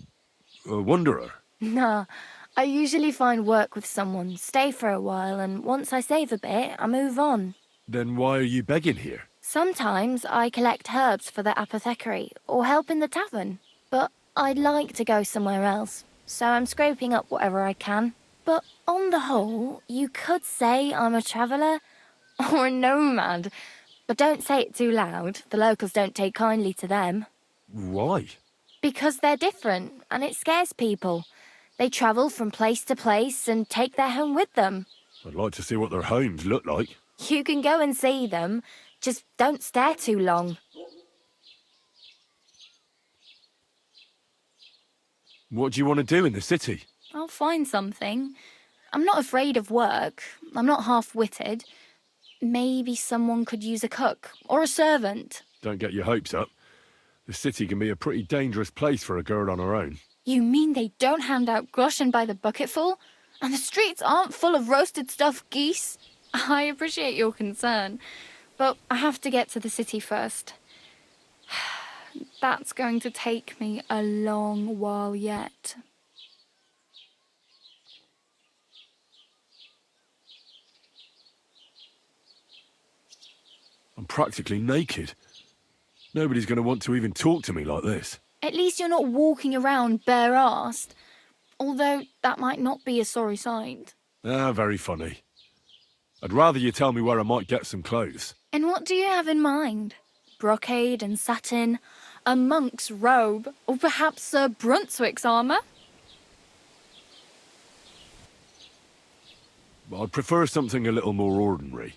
wanderer? Nah, I usually find work with someone, stay for a while, and once I save a bit, I move on. Then why are you begging here? Sometimes I collect herbs for the apothecary, or help in the tavern. But I'd like to go somewhere else, so I'm scraping up whatever I can. But on the whole, you could say I'm a traveller, or a nomad. But don't say it too loud, the locals don't take kindly to them. Why? Because they're different, and it scares people. They travel from place to place and take their home with them. I'd like to see what their homes look like. You can go and see them, just don't stare too long. What do you want to do in the city? I'll find something. I'm not afraid of work. I'm not half-witted. Maybe someone could use a cook or a servant. Don't get your hopes up. The city can be a pretty dangerous place for a girl on her own. You mean they don't hand out groschen by the bucketful? And the streets aren't full of roasted stuffed geese? I appreciate your concern, but I have to get to the city first. That's going to take me a long while yet. I'm practically naked. Nobody's going to want to even talk to me like this. At least you're not walking around bare-arsed, although that might not be a sorry sight. Ah, very funny. I'd rather you tell me where I might get some clothes. And what do you have in mind? Brocade and satin, a monk's robe, or perhaps Sir Brunswick's armour? I'd prefer something a little more ordinary.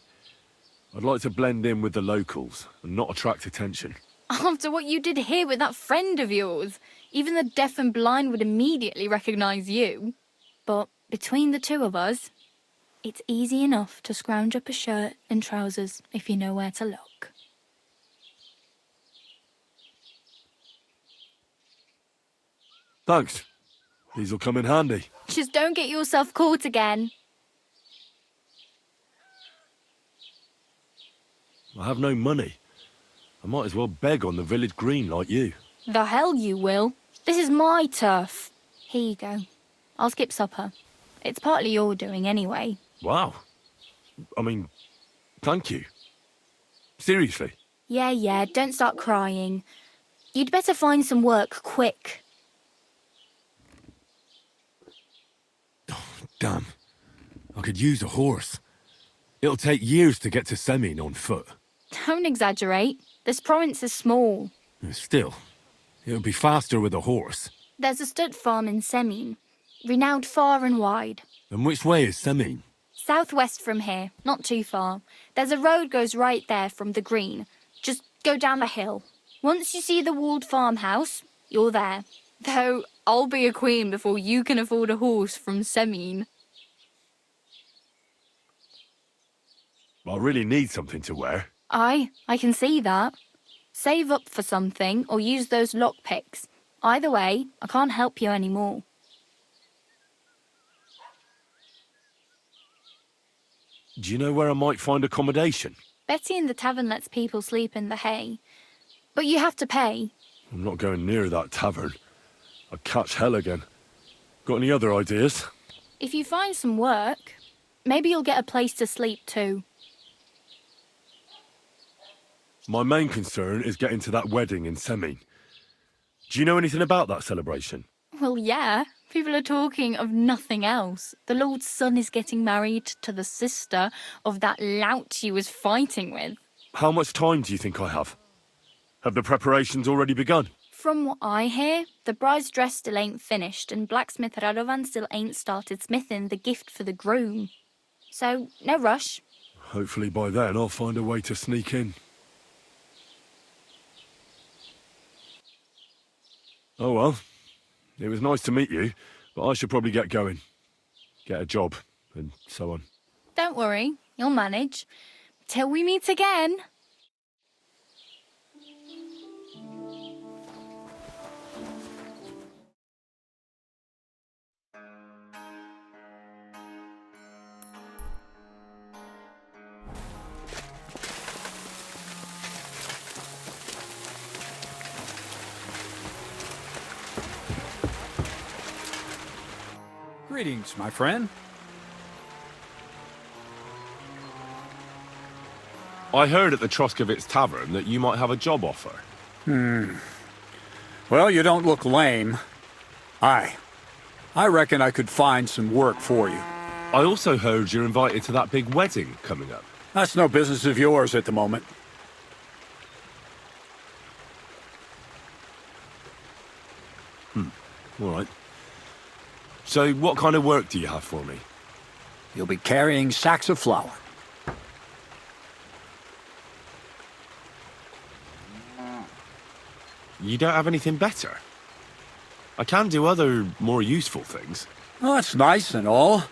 I'd like to blend in with the locals and not attract attention. After what you did here with that friend of yours, even the deaf and blind would immediately recognise you. But between the two of us, it's easy enough to scrounge up a shirt and trousers if you know where to look. Thanks. These'll come in handy. Just don't get yourself caught again. I have no money. I might as well beg on the village green like you. The hell you will. This is my turf. Here you go. I'll skip supper. It's partly your doing anyway. Wow. I mean, thank you. Seriously. Yeah, don't start crying. You'd better find some work quick. Damn. I could use a horse. It'll take years to get to Semine on foot. Don't exaggerate. This province is small. Still, it'll be faster with a horse. There's a stud farm in Semine, renowned far and wide. And which way is Semine? Southwest from here, not too far. There's a road goes right there from the green. Just go down the hill. Once you see the walled farmhouse, you're there. Though I'll be a queen before you can afford a horse from Semine. I really need something to wear. I can see that. Save up for something or use those lockpicks. Either way, I can't help you anymore. Do you know where I might find accommodation? Betty in the tavern lets people sleep in the hay. But you have to pay. I'm not going near that tavern. I'd catch hell again. Got any other ideas? If you find some work, maybe you'll get a place to sleep too. My main concern is getting to that wedding in Semine. Do you know anything about that celebration? Well, yeah. People are talking of nothing else. The Lord's son is getting married to the sister of that lout he was fighting with. How much time do you think I have? Have the preparations already begun? From what I hear, the bride's dress still ain't finished, and blacksmith Radovan still ain't started smithing the gift for the groom. So, no rush. Hopefully by then I'll find a way to sneak in. Oh well. It was nice to meet you, but I should probably get going. Get a job, and so on. Don't worry, you'll manage. Till we meet again. Greetings, my friend. I heard at the Troskovitz Tavern that you might have a job offer. Well, you don't look lame. I reckon I could find some work for you. I also heard you're invited to that big wedding coming up. That's no business of yours at the moment. All right. So what kind of work do you have for me? You'll be carrying sacks of flour. You don't have anything better? I can do other, more useful things. Well, that's nice and all,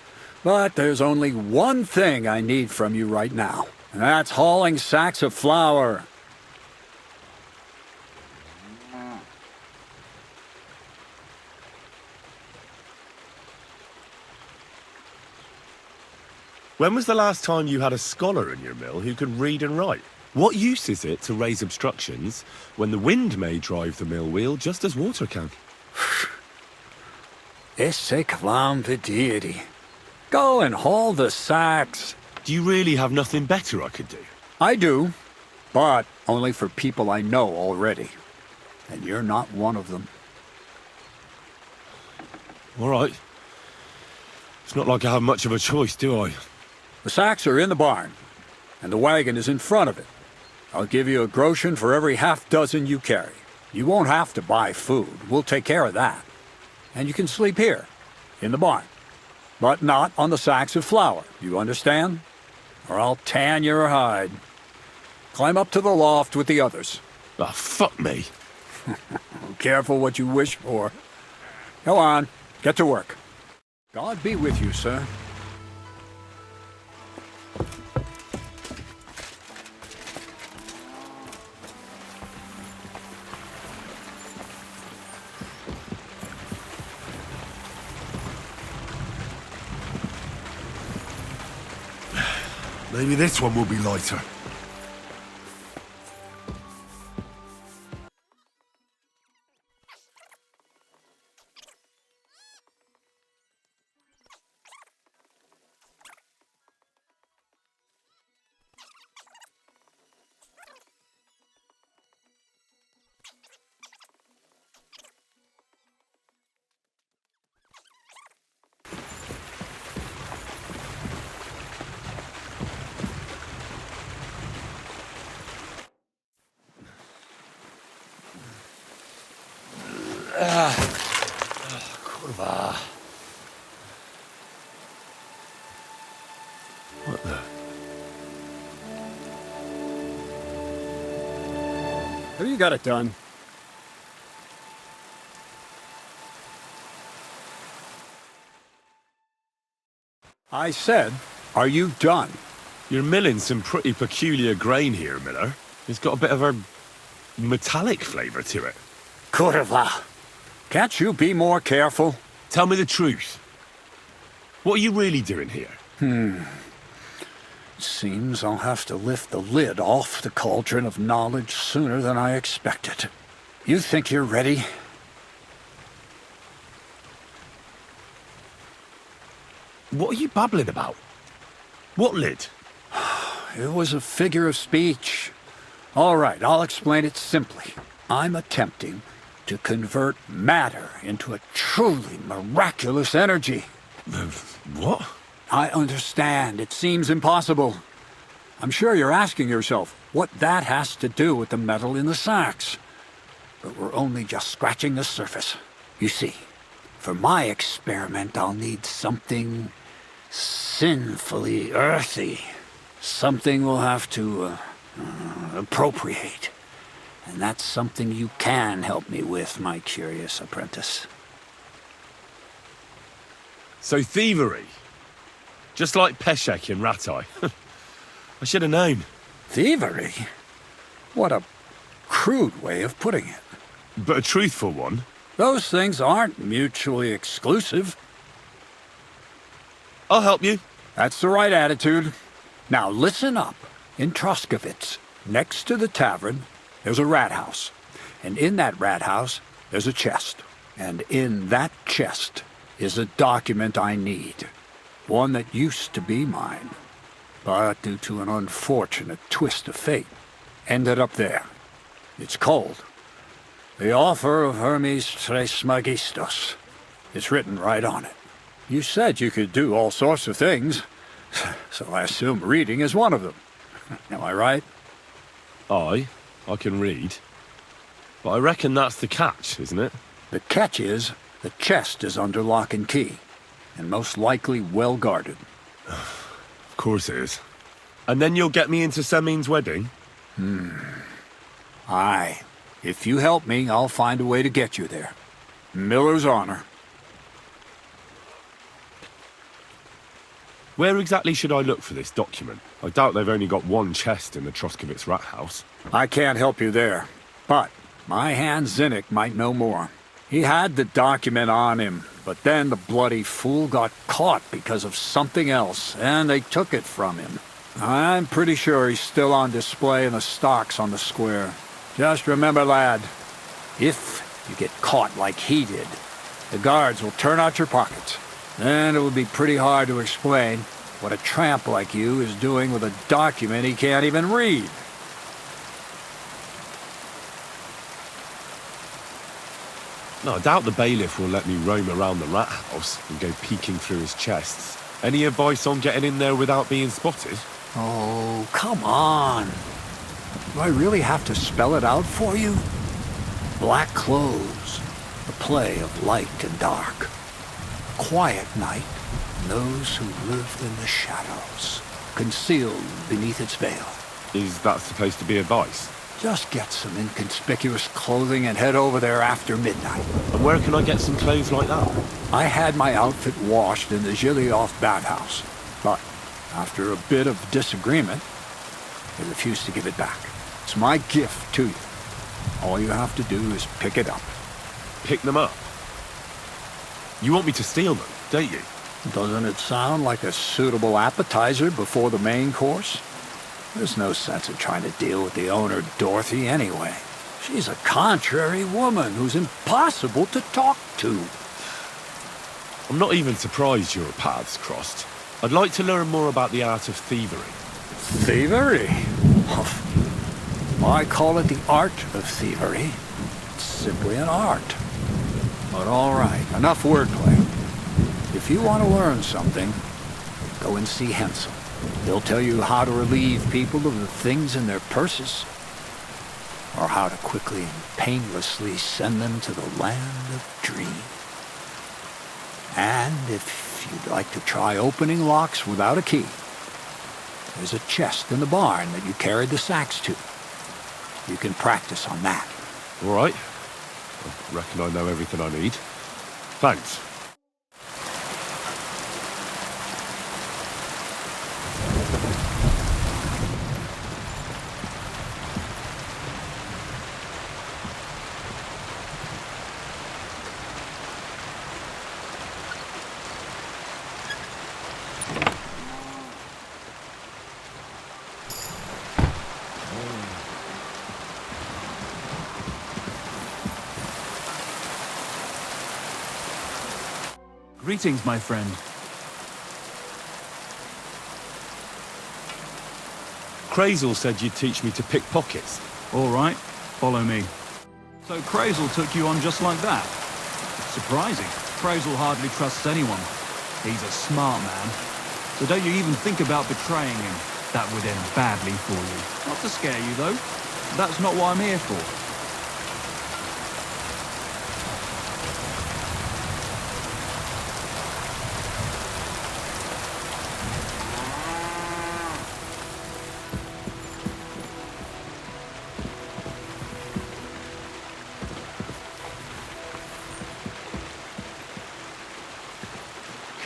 but there's only one thing I need from you right now, and that's hauling sacks of flour. When was the last time you had a scholar in your mill who could read and write? What use is it to raise obstructions when the wind may drive the mill wheel just as water can? Esse kvam vidiri. Go and haul the sacks. Do you really have nothing better I could do? I do, but only for people I know already. And you're not one of them. All right. It's not like I have much of a choice, do I? The sacks are in the barn, and the wagon is in front of it. I'll give you a groschen for every half dozen you carry. You won't have to buy food. We'll take care of that. And you can sleep here, in the barn. But not on the sacks of flour, you understand? Or I'll tan your hide. Climb up to the loft with the others. Ah, fuck me. Careful what you wish for. Go on, get to work. God be with you, sir. Maybe this one will be lighter. Kurwa. What the? Have you got it done? I said, are you done? You're milling some pretty peculiar grain here, Miller. It's got a bit of a metallic flavour to it. Kurwa. Can't you be more careful? Tell me the truth. What are you really doing here? Seems I'll have to lift the lid off the cauldron of knowledge sooner than I expected. You think you're ready? What are you babbling about? What lid? It was a figure of speech. All right, I'll explain it simply. I'm attempting to convert matter into a truly miraculous energy. What? I understand. It seems impossible. I'm sure you're asking yourself what that has to do with the metal in the sacks. but we're only just scratching the surface. You see, for my experiment, I'll need something sinfully earthy. Something we'll have to appropriate. And that's something you can help me with, my curious apprentice. So thievery? Just like Peshek in Ratai. I should have known. Thievery? What a crude way of putting it. But a truthful one. Those things aren't mutually exclusive. I'll help you. That's the right attitude. Now listen up. In Troskovitz, next to the tavern, there's a rat house. And in that rat house, there's a chest. And in that chest is a document I need. One that used to be mine. But due to an unfortunate twist of fate, ended up there. It's called The Offer of Hermes Trismegistos. It's written right on it. You said you could do all sorts of things, so I assume reading is one of them. Am I right? I can read. But I reckon that's the catch, isn't it? The catch is, the chest is under lock and key, and most likely well guarded. Of course it is. And then you'll get me into Semine's wedding? Aye. If you help me, I'll find a way to get you there. Miller's honor. Where exactly should I look for this document? I doubt they've only got one chest in the Troskovitz rat house. I can't help you there, but my hand Zinnik might know more. He had the document on him, but then the bloody fool got caught because of something else, and they took it from him. I'm pretty sure he's still on display in the stocks on the square. Just remember, lad, if you get caught like he did, the guards will turn out your pockets. Then it would be pretty hard to explain what a tramp like you is doing with a document he can't even read. No, I doubt the bailiff will let me roam around the rat house and go peeking through his chests. Any advice on getting in there without being spotted? Oh, come on. Do I really have to spell it out for you? Black clothes, the play of light and dark. Quiet night, those who lived in the shadows, concealed beneath its veil. Is that supposed to be advice? Just get some inconspicuous clothing and head over there after midnight. And where can I get some clothes like that? I had my outfit washed in the Zhilyoff bathhouse, but after a bit of disagreement, they refused to give it back. It's my gift to you. All you have to do is pick it up. Pick them up? You want me to steal them, don't you? Doesn't it sound like a suitable appetizer before the main course? There's no sense in trying to deal with the owner, Dorothy, anyway. She's a contrary woman who's impossible to talk to. I'm not even surprised your paths crossed. I'd like to learn more about the art of thievery. Thievery? I call it the art of thievery. It's simply an art. But all right, enough wordplay. If you want to learn something, go and see Hensel. He'll tell you how to relieve people of the things in their purses, or how to quickly and painlessly send them to the land of dreams. And if you'd like to try opening locks without a key, there's a chest in the barn that you carried the sacks to. You can practice on that. All right. I reckon I know everything I need. Thanks. Greetings, my friend. Krezyl said you'd teach me to pick pockets. All right, follow me. So Krezyl took you on just like that? Surprising. Krezyl hardly trusts anyone. He's a smart man. So don't you even think about betraying him. That would end badly for you. Not to scare you, though. That's not what I'm here for.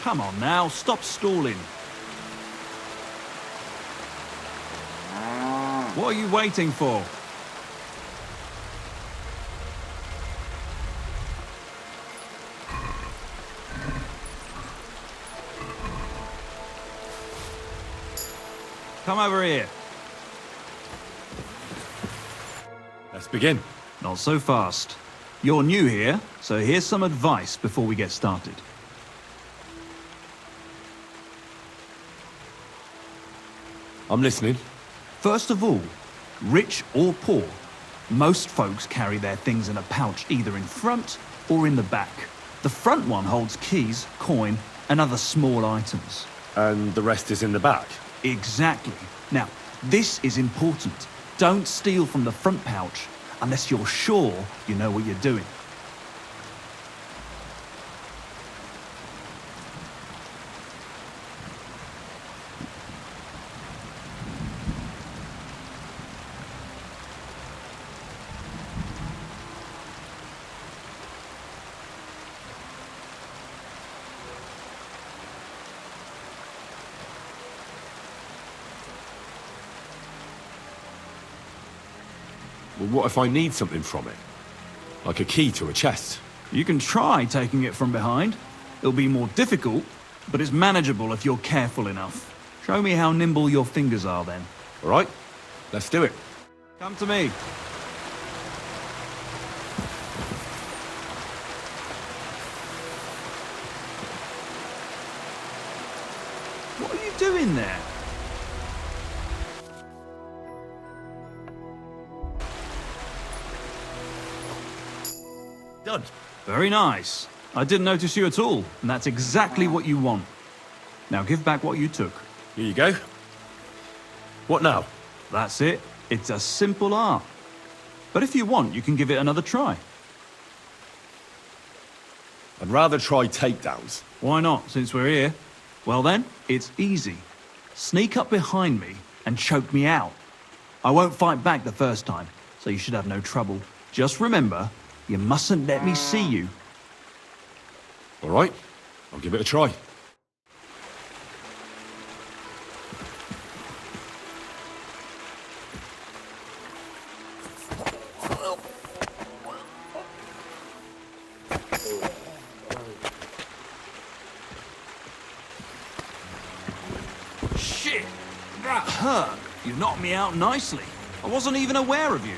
Come on now, stop stalling. What are you waiting for? Come over here. Let's begin. Not so fast. You're new here, so here's some advice before we get started. I'm listening. First of all, rich or poor, most folks carry their things in a pouch either in front or in the back. The front one holds keys, coin, and other small items. And the rest is in the back? Exactly. Now, this is important. Don't steal from the front pouch unless you're sure you know what you're doing. Well, what if I need something from it? Like a key to a chest? You can try taking it from behind. It'll be more difficult, but it's manageable if you're careful enough. Show me how nimble your fingers are then. All right, let's do it. Come to me. What are you doing there? Done. Very nice. I didn't notice you at all, and that's exactly what you want. Now give back what you took. Here you go. What now? That's it. It's a simple art. But if you want, you can give it another try. I'd rather try takedowns. Why not, since we're here? Well then, it's easy. Sneak up behind me and choke me out. I won't fight back the first time, so you should have no trouble. Just remember, you mustn't let me see you. All right, I'll give it a try. Shit! That hurt. You knocked me out nicely. I wasn't even aware of you.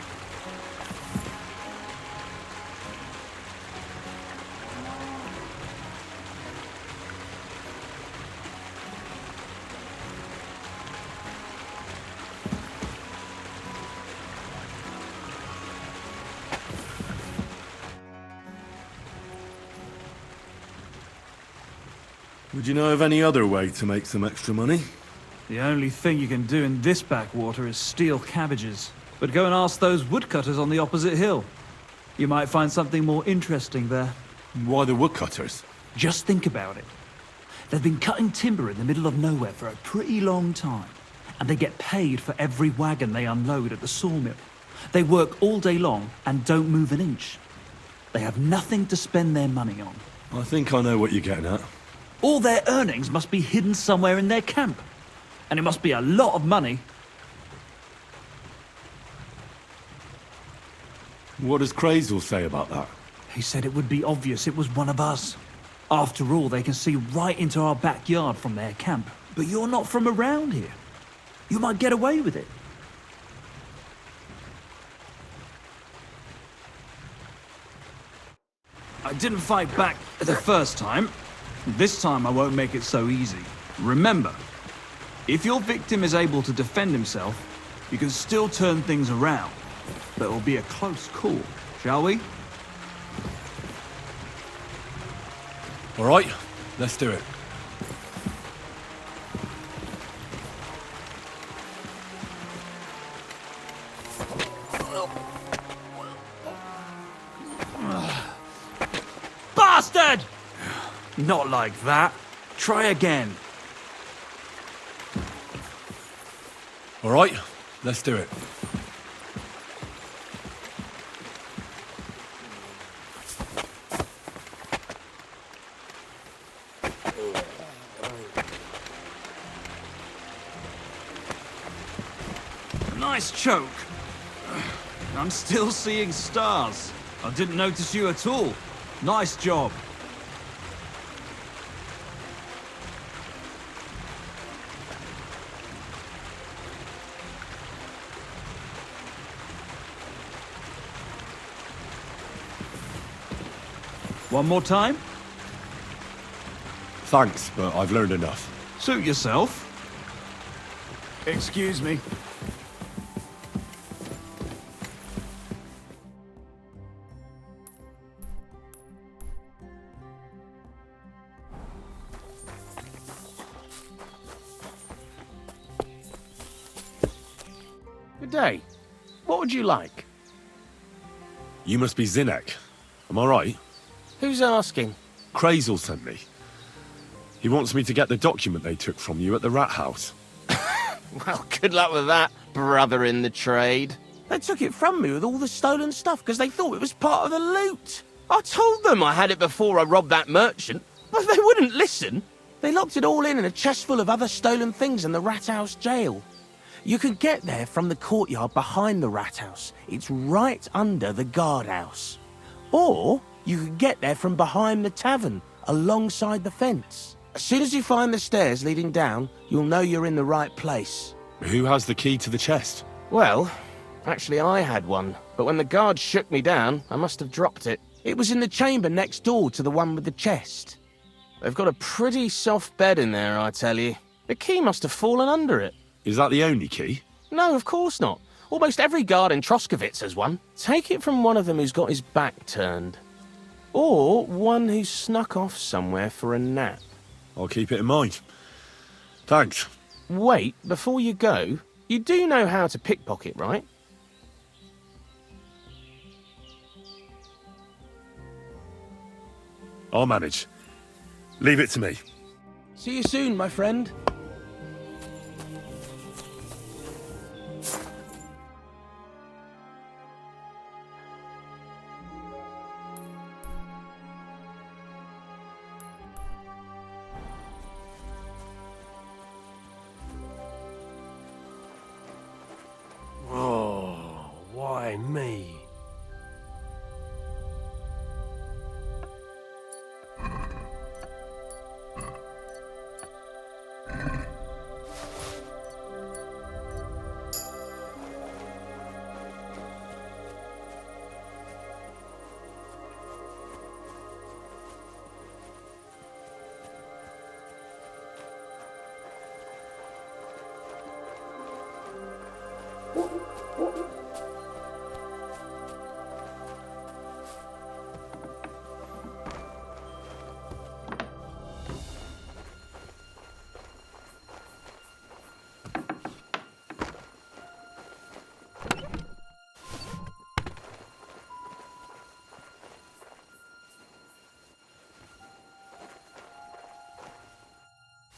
Would you know of any other way to make some extra money? The only thing you can do in this backwater is steal cabbages. But go and ask those woodcutters on the opposite hill. You might find something more interesting there. Why the woodcutters? Just think about it. They've been cutting timber in the middle of nowhere for a pretty long time. And they get paid for every wagon they unload at the sawmill. They work all day long and don't move an inch. They have nothing to spend their money on. I think I know what you're getting at. All their earnings must be hidden somewhere in their camp. And it must be a lot of money. What does Krezyl say about that? He said it would be obvious it was one of us. After all, they can see right into our backyard from their camp. But you're not from around here. You might get away with it. I didn't fight back the first time. This time I won't make it so easy. Remember, if your victim is able to defend himself, you can still turn things around. But it'll be a close call, shall we? All right, let's do it. Bastard! Not like that. Try again. All right, let's do it. Nice choke. I'm still seeing stars. I didn't notice you at all. Nice job. One more time? Thanks, but I've learned enough. Suit yourself. Excuse me. Good day. What would you like? You must be Zinnek. Am I right? Who's asking? Krezyl sent me. He wants me to get the document they took from you at the rat house. Well, good luck with that, brother in the trade. They took it from me with all the stolen stuff because they thought it was part of the loot. I told them I had it before I robbed that merchant, but they wouldn't listen. They locked it all in a chest full of other stolen things in the rat house jail. You can get there from the courtyard behind the rat house. It's right under the guardhouse. Or you can get there from behind the tavern, alongside the fence. As soon as you find the stairs leading down, you'll know you're in the right place. Who has the key to the chest? Well, actually I had one, but when the guards shook me down, I must have dropped it. It was in the chamber next door to the one with the chest. They've got a pretty soft bed in there, I tell you. The key must have fallen under it. Is that the only key? No, of course not. Almost every guard in Troskovitz has one. Take it from one of them who's got his back turned. Or one who snuck off somewhere for a nap. I'll keep it in mind. Thanks. Wait, before you go, you do know how to pickpocket, right? I'll manage. Leave it to me. See you soon, my friend. Oh, why me?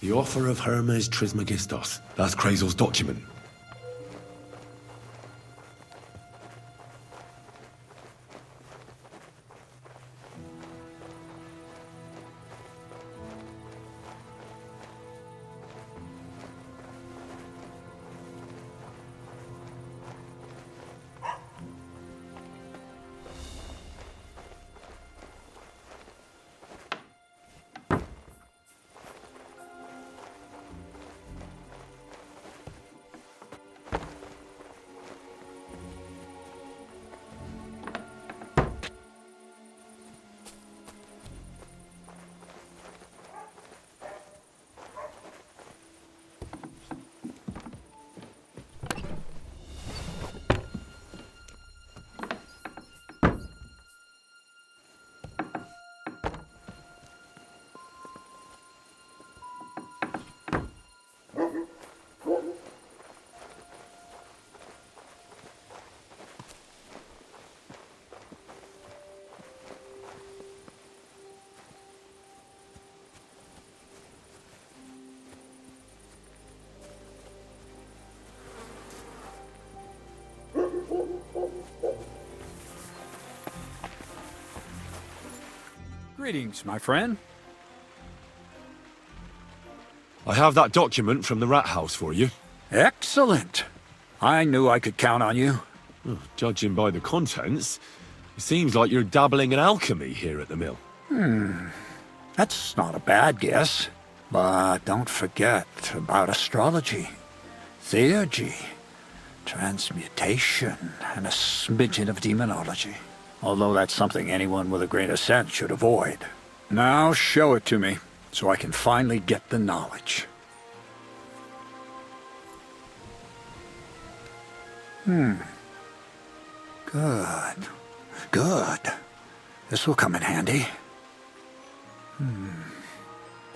The offer of Hermes Trismegistos. That's Krazyl's document. Greetings, my friend. I have that document from the rat house for you. Excellent. I knew I could count on you. Well, judging by the contents, it seems like you're dabbling in alchemy here at the mill. That's not a bad guess. But don't forget about astrology, theurgy, transmutation, and a smidgen of demonology. Although that's something anyone with a grain of sense should avoid. Now show it to me, so I can finally get the knowledge. Good. Good. This will come in handy.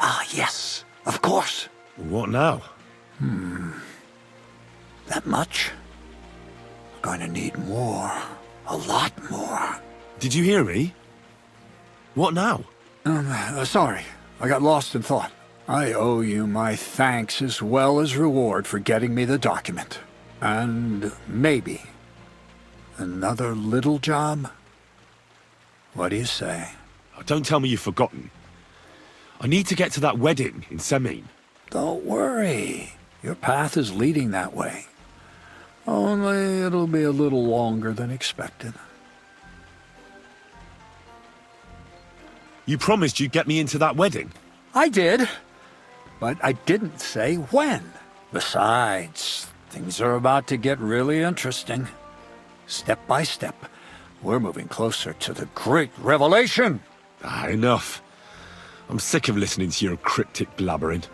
Ah, yes. Of course. What now? That much? We're going to need more. A lot more. Did you hear me? What now? Sorry. I got lost in thought. I owe you my thanks as well as reward for getting me the document. And maybe another little job? What do you say? Oh, don't tell me you've forgotten. I need to get to that wedding in Semine. Don't worry. Your path is leading that way. Only it'll be a little longer than expected. You promised you'd get me into that wedding. I did, but I didn't say when. Besides, things are about to get really interesting. Step by step, we're moving closer to the great revelation. Enough. I'm sick of listening to your cryptic blabbering.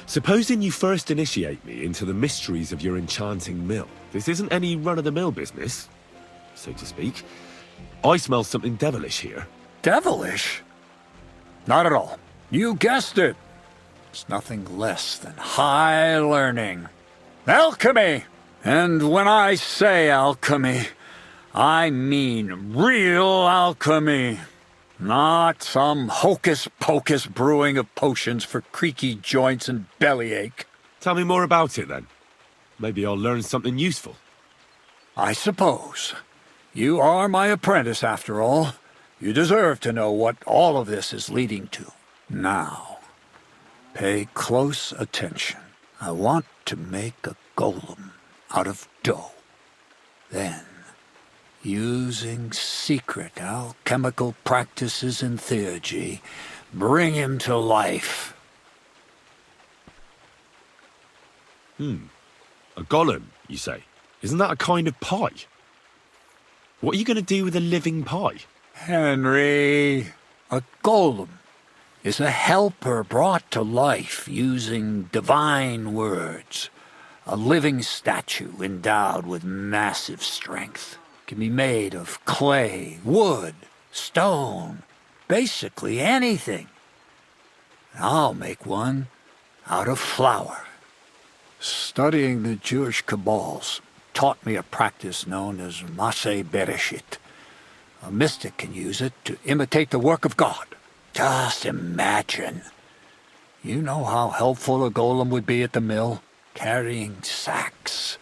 Supposing you first initiate me into the mysteries of your enchanting mill. This isn't any run-of-the-mill business, so to speak. I smell something devilish here. Devilish? Not at all. You guessed it. It's nothing less than high learning. Alchemy! And when I say alchemy, I mean real alchemy. Not some hocus-pocus brewing of potions for creaky joints and bellyache. Tell me more about it, then. Maybe I'll learn something useful. I suppose. You are my apprentice, after all. You deserve to know what all of this is leading to. Now, pay close attention. I want to make a golem out of dough. Then, using secret alchemical practices and theurgy, bring him to life. A golem, you say? Isn't that a kind of pie? What are you going to do with a living pie? Henry, a golem is a helper brought to life using divine words. A living statue endowed with massive strength. Can be made of clay, wood, stone, basically anything. I'll make one out of flour. Studying the Jewish Kabbals taught me a practice known as Maseh Bereshit. A mystic can use it to imitate the work of God. Just imagine. You know how helpful a golem would be at the mill? Carrying sacks,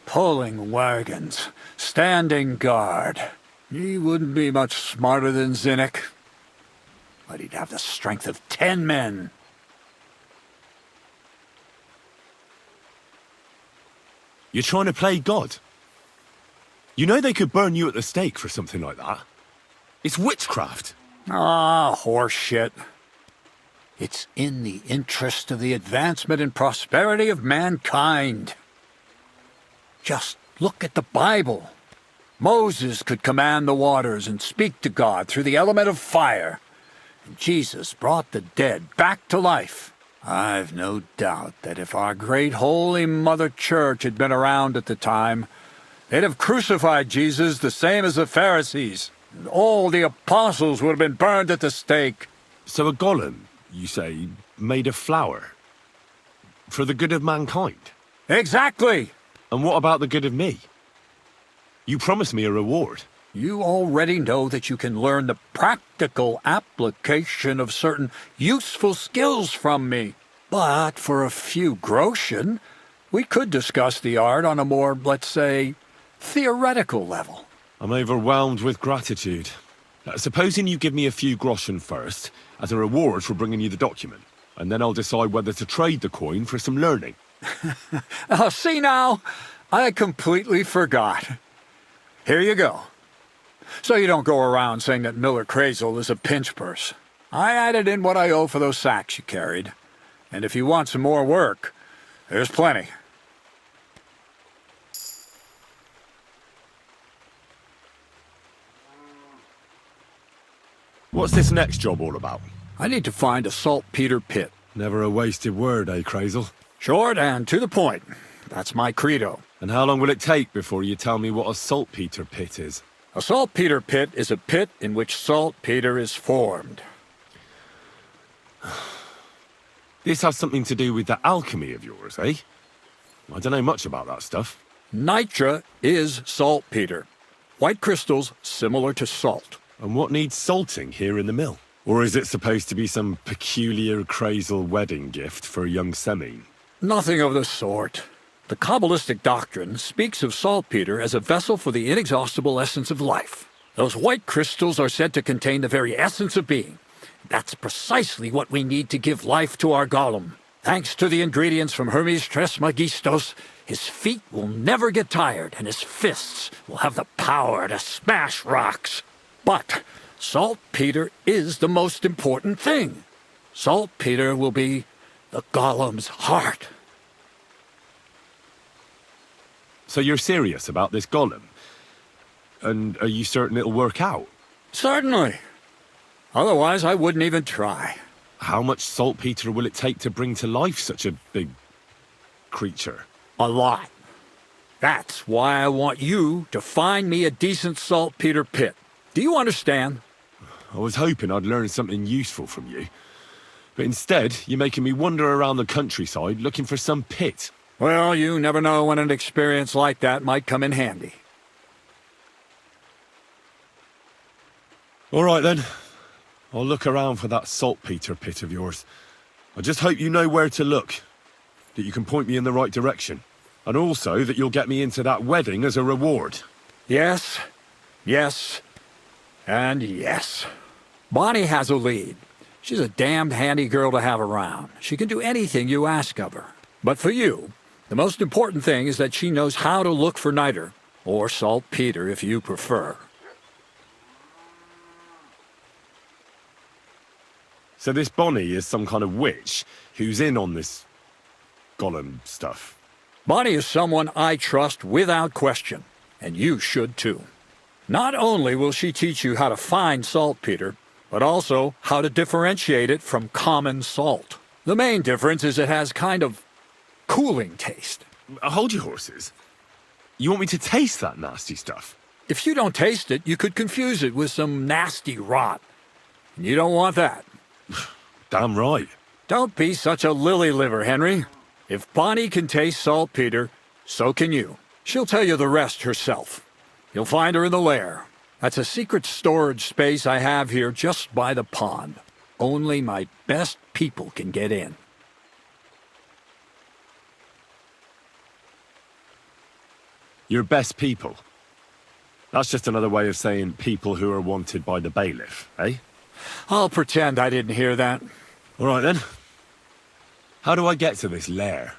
pulling wagons, standing guard. He wouldn't be much smarter than Zinnik, but he'd have the strength of 10 men. You're trying to play God? You know they could burn you at the stake for something like that. It's witchcraft. Ah, horseshit. It's in the interest of the advancement and prosperity of mankind. Just look at the Bible. Moses could command the waters and speak to God through the element of fire. And Jesus brought the dead back to life. I've no doubt that if our great holy Mother Church had been around at the time, they'd have crucified Jesus the same as the Pharisees. And all the apostles would have been burned at the stake. So a golem, you say, made of flour? For the good of mankind? Exactly! And what about the good of me? You promised me a reward. You already know that you can learn the practical application of certain useful skills from me. But for a few groschen, we could discuss the art on a more, let's say, theoretical level. I'm overwhelmed with gratitude. Supposing you give me a few groschen first, as a reward for bringing you the document, and then I'll decide whether to trade the coin for some learning. See now, I completely forgot. Here you go. So you don't go around saying that Miller Krezyl is a pinch purse. I added in what I owe for those sacks you carried. And if you want some more work, there's plenty. What's this next job all about? I need to find a saltpeter pit. Never a wasted word, eh, Krezyl? Short and to the point. That's my credo. And how long will it take before you tell me what a saltpeter pit is? A saltpeter pit is a pit in which saltpeter is formed. This has something to do with that alchemy of yours, eh? I don't know much about that stuff. Nitra is saltpeter. White crystals similar to salt. And what needs salting here in the mill? Or is it supposed to be some peculiar Krezyl wedding gift for young Semine? Nothing of the sort. The Kabbalistic doctrine speaks of saltpeter as a vessel for the inexhaustible essence of life. Those white crystals are said to contain the very essence of being. That's precisely what we need to give life to our golem. Thanks to the ingredients from Hermes Trismegistos, his feet will never get tired, and his fists will have the power to smash rocks. But saltpeter is the most important thing. Saltpeter will be the golem's heart. So you're serious about this golem? And are you certain it'll work out? Certainly. Otherwise, I wouldn't even try. How much saltpeter will it take to bring to life such a big creature? A lot. That's why I want you to find me a decent saltpeter pit. Do you understand? I was hoping I'd learn something useful from you. But instead, you're making me wander around the countryside looking for some pit. Well, you never know when an experience like that might come in handy. All right, then. I'll look around for that saltpeter pit of yours. I just hope you know where to look, that you can point me in the right direction, and also that you'll get me into that wedding as a reward. Yes, yes, and yes. Bonnie has a lead. She's a damned handy girl to have around. She can do anything you ask of her. But for you, the most important thing is that she knows how to look for niter, or saltpeter if you prefer. So this Bonnie is some kind of witch who's in on this golem stuff. Bonnie is someone I trust without question, and you should too. Not only will she teach you how to find saltpeter, but also how to differentiate it from common salt. The main difference is it has kind of cooling taste. Hold your horses. You want me to taste that nasty stuff? If you don't taste it, you could confuse it with some nasty rot. And you don't want that. Damn right. Don't be such a lily liver, Henry. If Bonnie can taste saltpeter, so can you. She'll tell you the rest herself. You'll find her in the lair. That's a secret storage space I have here just by the pond. Only my best people can get in. Your best people? That's just another way of saying people who are wanted by the bailiff, eh? I'll pretend I didn't hear that. All right, then. How do I get to this lair?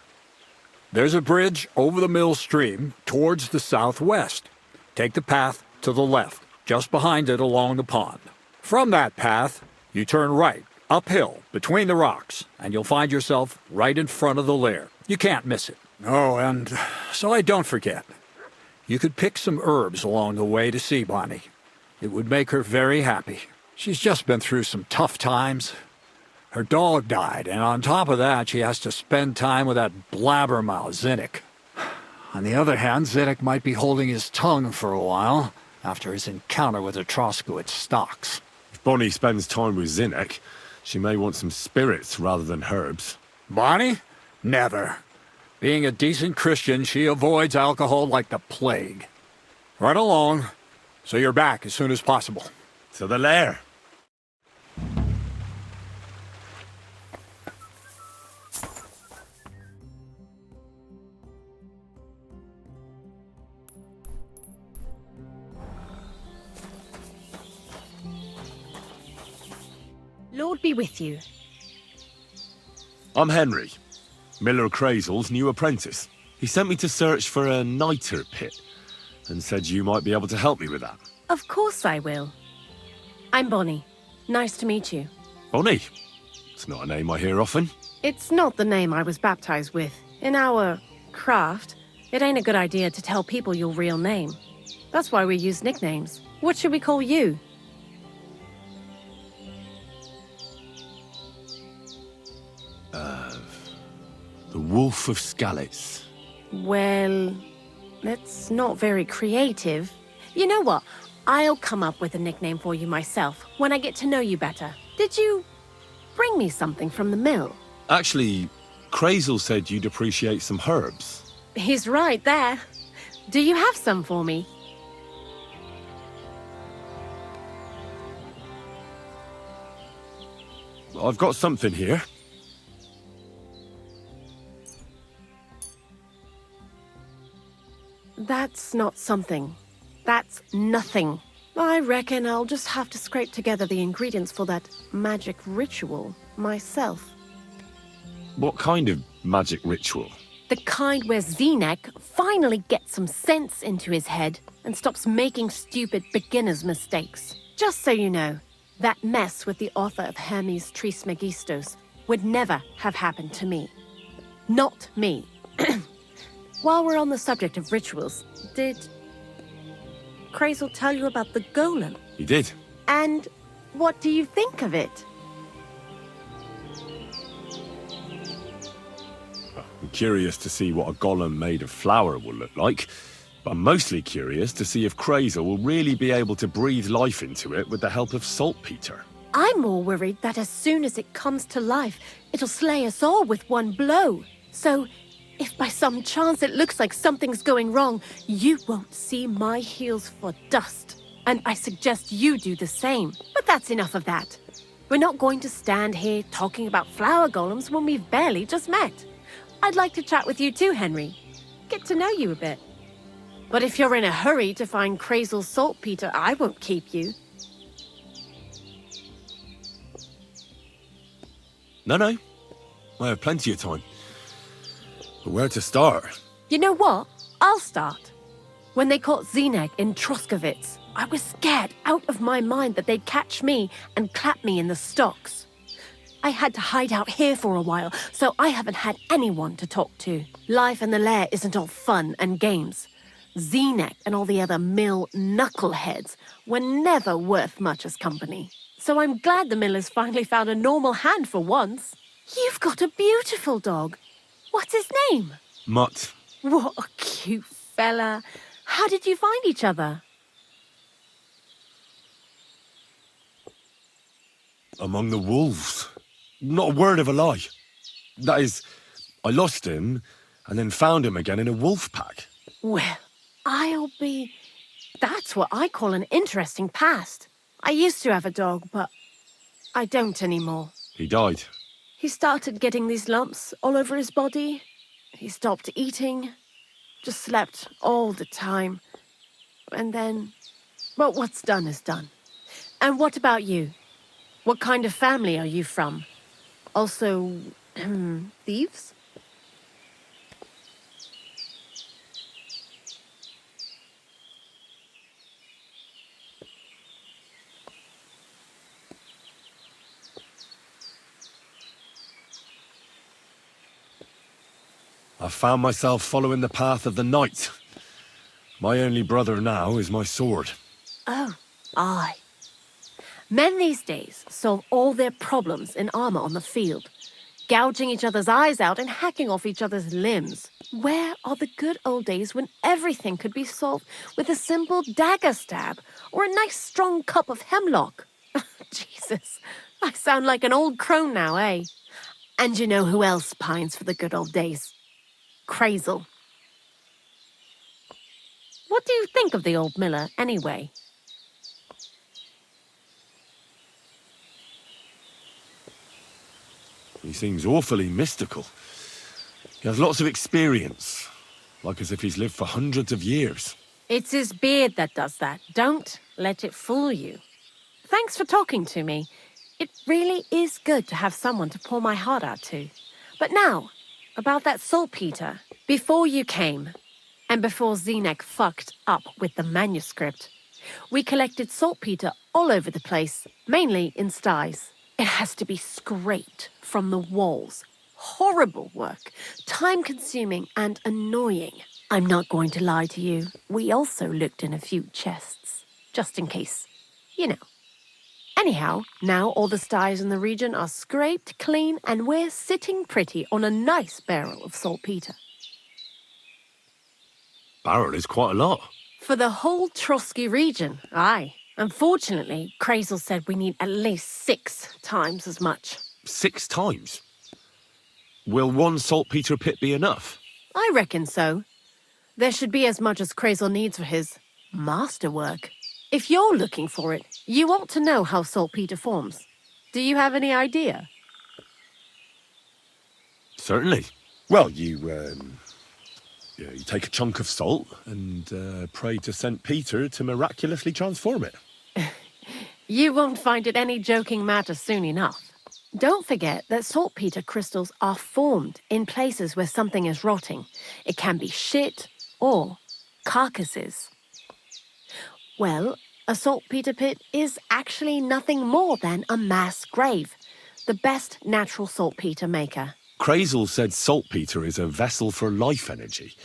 There's a bridge over the mill stream towards the southwest. Take the path to the left, just behind it along the pond. From that path, you turn right, uphill, between the rocks, and you'll find yourself right in front of the lair. You can't miss it. Oh, and so I don't forget. You could pick some herbs along the way to see Bonnie. It would make her very happy. She's just been through some tough times. Her dog died, and on top of that, she has to spend time with that blabbermouth, Zinnik. On the other hand, Zinnik might be holding his tongue for a while after his encounter with the Troskowitz stocks. If Bonnie spends time with Zinnik, she may want some spirits rather than herbs. Bonnie? Never. Being a decent Christian, she avoids alcohol like the plague. Right along, so you're back as soon as possible. To the lair. Lord be with you. I'm Henry, Miller Krezyl's new apprentice. He sent me to search for a niter pit, and said you might be able to help me with that. Of course I will. I'm Bonnie. Nice to meet you. Bonnie? It's not a name I hear often. It's not the name I was baptized with. In our craft, it ain't a good idea to tell people your real name. That's why we use nicknames. What should we call you? The Wolf of Skalitz. Well, that's not very creative. You know what? I'll come up with a nickname for you myself when I get to know you better. Did you bring me something from the mill? Actually, Krezyl said you'd appreciate some herbs. He's right there. Do you have some for me? I've got something here. That's not something. That's nothing. I reckon I'll just have to scrape together the ingredients for that magic ritual myself. What kind of magic ritual? The kind where Zenek finally gets some sense into his head and stops making stupid beginner's mistakes. Just so you know, that mess with the author of Hermes Trismegistos would never have happened to me. Not me. While we're on the subject of rituals, did Krezyl tell you about the golem? He did. And what do you think of it? I'm curious to see what a golem made of flour will look like. But I'm mostly curious to see if Krezyl will really be able to breathe life into it with the help of saltpeter. I'm more worried that as soon as it comes to life, it'll slay us all with one blow. So, if by some chance it looks like something's going wrong, you won't see my heels for dust. And I suggest you do the same. But that's enough of that. We're not going to stand here talking about flower golems when we've barely just met. I'd like to chat with you too, Henry. Get to know you a bit. But if you're in a hurry to find Krezyl saltpeter, I won't keep you. No. I have plenty of time. But where to start? You know what? I'll start. When they caught Zenek in Troskovitz, I was scared out of my mind that they'd catch me and clap me in the stocks. I had to hide out here for a while, so I haven't had anyone to talk to. Life in the lair isn't all fun and games. Zenek and all the other mill knuckleheads were never worth much as company. So I'm glad the Millers finally found a normal hand for once. You've got a beautiful dog. What's his name? Mutt. What a cute fella. How did you find each other? Among the wolves. Not a word of a lie. That is, I lost him and then found him again in a wolf pack. Well, I'll be... That's what I call an interesting past. I used to have a dog, but I don't anymore. He died. He started getting these lumps all over his body. He stopped eating, just slept all the time. And then, well, what's done is done. And what about you? What kind of family are you from? Also, thieves? I found myself following the path of the knight. My only brother now is my sword. Oh, aye. Men these days solve all their problems in armor on the field, gouging each other's eyes out and hacking off each other's limbs. Where are the good old days when everything could be solved with a simple dagger stab or a nice strong cup of hemlock? Jesus, I sound like an old crone now, eh? And you know who else pines for the good old days? Krezyl. What do you think of the old miller, anyway? He seems awfully mystical. He has lots of experience, like as if he's lived for hundreds of years. It's his beard that does that. Don't let it fool you. Thanks for talking to me. It really is good to have someone to pour my heart out to. But now, about that saltpeter. Before you came, and before Zineg fucked up with the manuscript, we collected saltpeter all over the place, mainly in sties. It has to be scraped from the walls. Horrible work, time-consuming and annoying. I'm not going to lie to you. We also looked in a few chests, just in case. You know. Anyhow, now all the sties in the region are scraped clean and we're sitting pretty on a nice barrel of saltpeter. Barrel is quite a lot. For the whole Trotsky region, aye. Unfortunately, Krezyl said we need at least 6 times as much. 6 times? Will one saltpeter pit be enough? I reckon so. There should be as much as Krezyl needs for his masterwork. If you're looking for it, you ought to know how saltpeter forms. Do you have any idea? Certainly. Well, you take a chunk of salt and pray to St. Peter to miraculously transform it. You won't find it any joking matter soon enough. Don't forget that saltpeter crystals are formed in places where something is rotting. It can be shit or carcasses. Well, a saltpeter pit is actually nothing more than a mass grave, the best natural saltpeter maker. Krezyl said saltpeter is a vessel for life energy.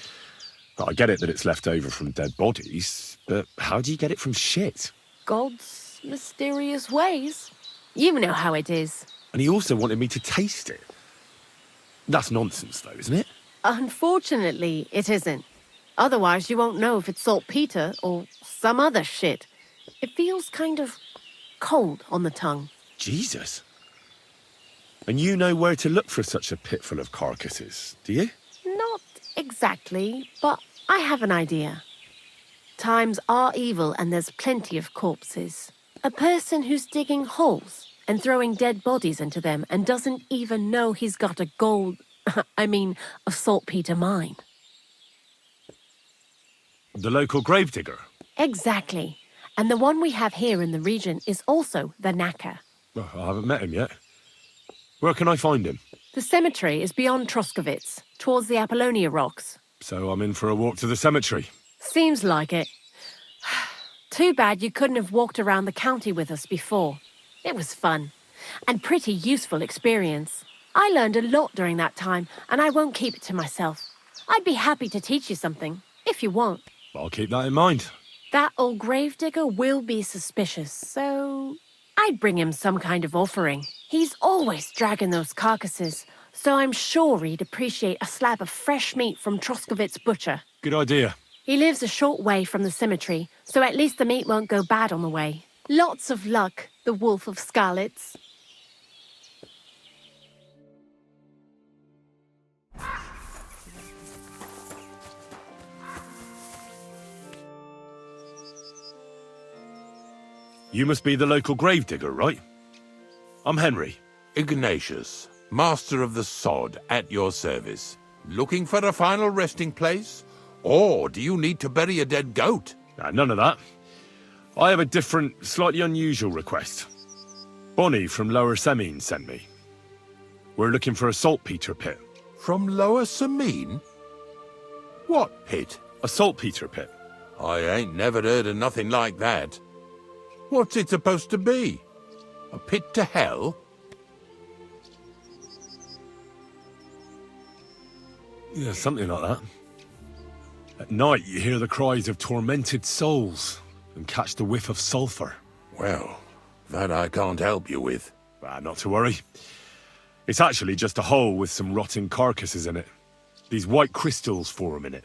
I get it that it's left over from dead bodies, but how do you get it from shit? God's mysterious ways. You know how it is. And he also wanted me to taste it. That's nonsense, though, isn't it? Unfortunately, it isn't. Otherwise, you won't know if it's saltpeter or some other shit. It feels kind of cold on the tongue. Jesus. And you know where to look for such a pit full of carcasses, do you? Not exactly, but I have an idea. Times are evil and there's plenty of corpses. A person who's digging holes and throwing dead bodies into them and doesn't even know he's got a a saltpeter mine. The local gravedigger? Exactly. And the one we have here in the region is also the knacker. Well, I haven't met him yet. Where can I find him? The cemetery is beyond Troskowitz, towards the Apollonia rocks. So I'm in for a walk to the cemetery. Seems like it. Too bad you couldn't have walked around the county with us before. It was fun, and pretty useful experience. I learned a lot during that time, and I won't keep it to myself. I'd be happy to teach you something, if you want. I'll keep that in mind. That old gravedigger will be suspicious, so I'd bring him some kind of offering. He's always dragging those carcasses, so I'm sure he'd appreciate a slab of fresh meat from Troskowitz butcher. Good idea. He lives a short way from the cemetery, so at least the meat won't go bad on the way. Lots of luck, the Wolf of Skalitz. You must be the local gravedigger, right? I'm Henry. Ignatius, Master of the Sod, at your service. Looking for a final resting place? Or do you need to bury a dead goat? None of that. I have a different, slightly unusual request. Bonnie from Lower Semine sent me. We're looking for a saltpeter pit. From Lower Semine? What pit? A saltpeter pit. I ain't never heard of nothing like that. What's it supposed to be? A pit to hell? Yeah, something like that. At night, you hear the cries of tormented souls and catch the whiff of sulphur. Well, that I can't help you with. Not to worry. It's actually just a hole with some rotting carcasses in it. These white crystals form in it.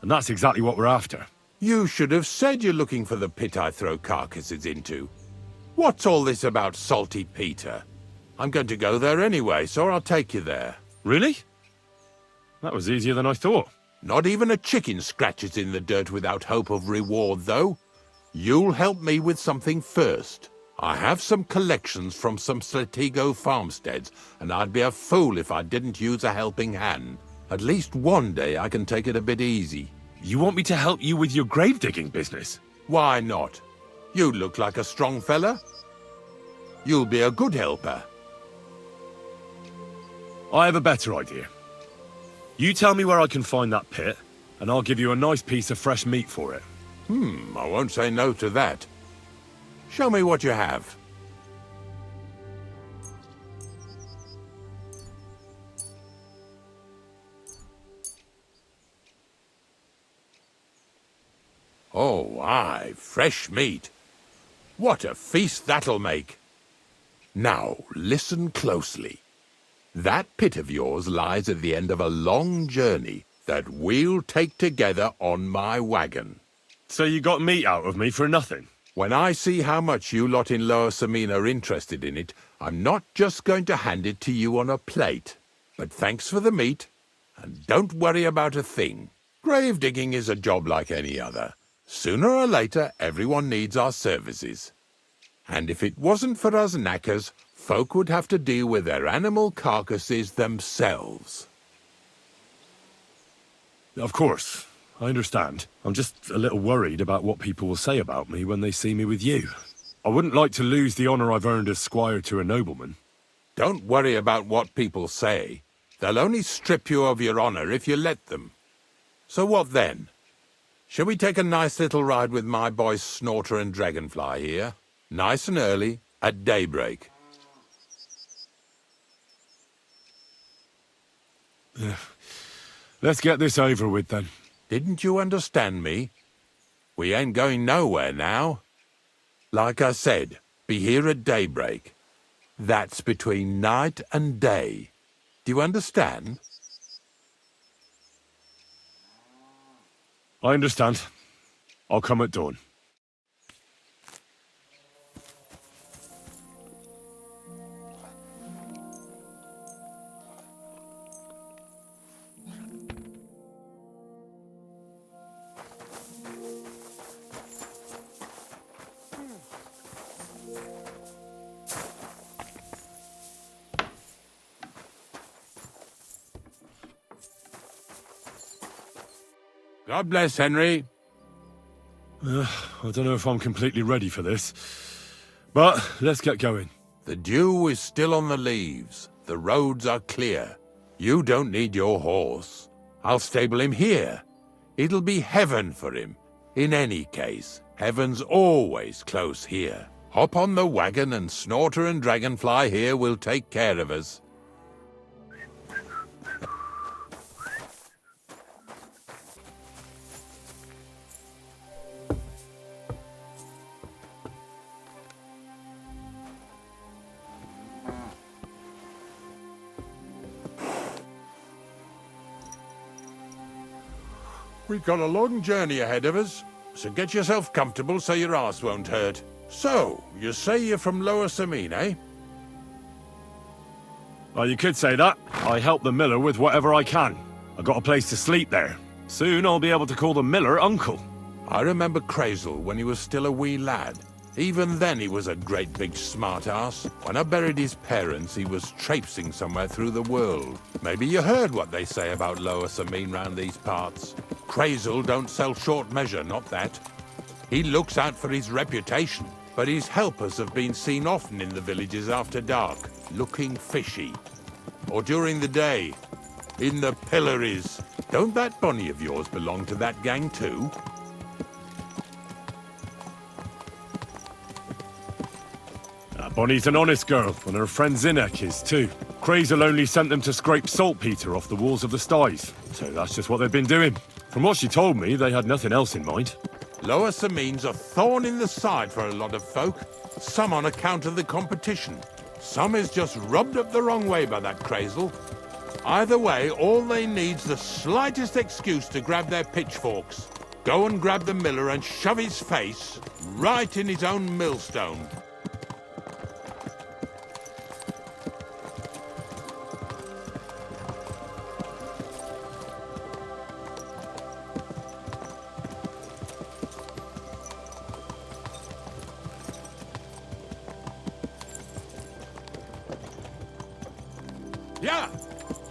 And that's exactly what we're after. You should have said you're looking for the pit I throw carcasses into. What's all this about Salty Peter? I'm going to go there anyway, so I'll take you there. Really? That was easier than I thought. Not even a chicken scratches in the dirt without hope of reward, though. You'll help me with something first. I have some collections from some Slatigo farmsteads, and I'd be a fool if I didn't use a helping hand. At least one day I can take it a bit easy. You want me to help you with your grave-digging business? Why not? You look like a strong fella. You'll be a good helper. I have a better idea. You tell me where I can find that pit, and I'll give you a nice piece of fresh meat for it. I won't say no to that. Show me what you have. Oh, aye, fresh meat. What a feast that'll make. Now, listen closely. That pit of yours lies at the end of a long journey that we'll take together on my wagon. So you got meat out of me for nothing? When I see how much you lot in Lower Semine are interested in it, I'm not just going to hand it to you on a plate. But thanks for the meat, and don't worry about a thing. Grave digging is a job like any other. Sooner or later, everyone needs our services. And if it wasn't for us knackers, folk would have to deal with their animal carcasses themselves. Of course, I understand. I'm just a little worried about what people will say about me when they see me with you. I wouldn't like to lose the honour I've earned as squire to a nobleman. Don't worry about what people say. They'll only strip you of your honour if you let them. So what then? Shall we take a nice little ride with my boys Snorter and Dragonfly here? Nice and early, at daybreak. Let's get this over with then. Didn't you understand me? We ain't going nowhere now. Like I said, be here at daybreak. That's between night and day. Do you understand? I understand. I'll come at dawn. God bless, Henry. I don't know if I'm completely ready for this, but let's get going. The dew is still on the leaves. The roads are clear. You don't need your horse. I'll stable him here. It'll be heaven for him. In any case, heaven's always close here. Hop on the wagon and Snorter and Dragonfly here will take care of us. We've got a long journey ahead of us, so get yourself comfortable so your arse won't hurt. So, you say you're from Lower Semine, eh? Well, you could say that. I help the miller with whatever I can. I got a place to sleep there. Soon I'll be able to call the miller uncle. I remember Krezyl when he was still a wee lad. Even then he was a great big smart-ass. When I buried his parents, he was traipsing somewhere through the world. Maybe you heard what they say about Lower Semine round these parts. Krezyl don't sell short measure, not that. He looks out for his reputation, but his helpers have been seen often in the villages after dark, looking fishy. Or during the day, in the pillories. Don't that bonny of yours belong to that gang too? Bonnie's an honest girl, and her friend Zinek is too. Krezyl only sent them to scrape saltpeter off the walls of the sties, so that's just what they've been doing. From what she told me, they had nothing else in mind. Lower Semine's a thorn in the side for a lot of folk. Some on account of the competition. Some is just rubbed up the wrong way by that Krezyl. Either way, all they need's the slightest excuse to grab their pitchforks. Go and grab the miller and shove his face right in his own millstone.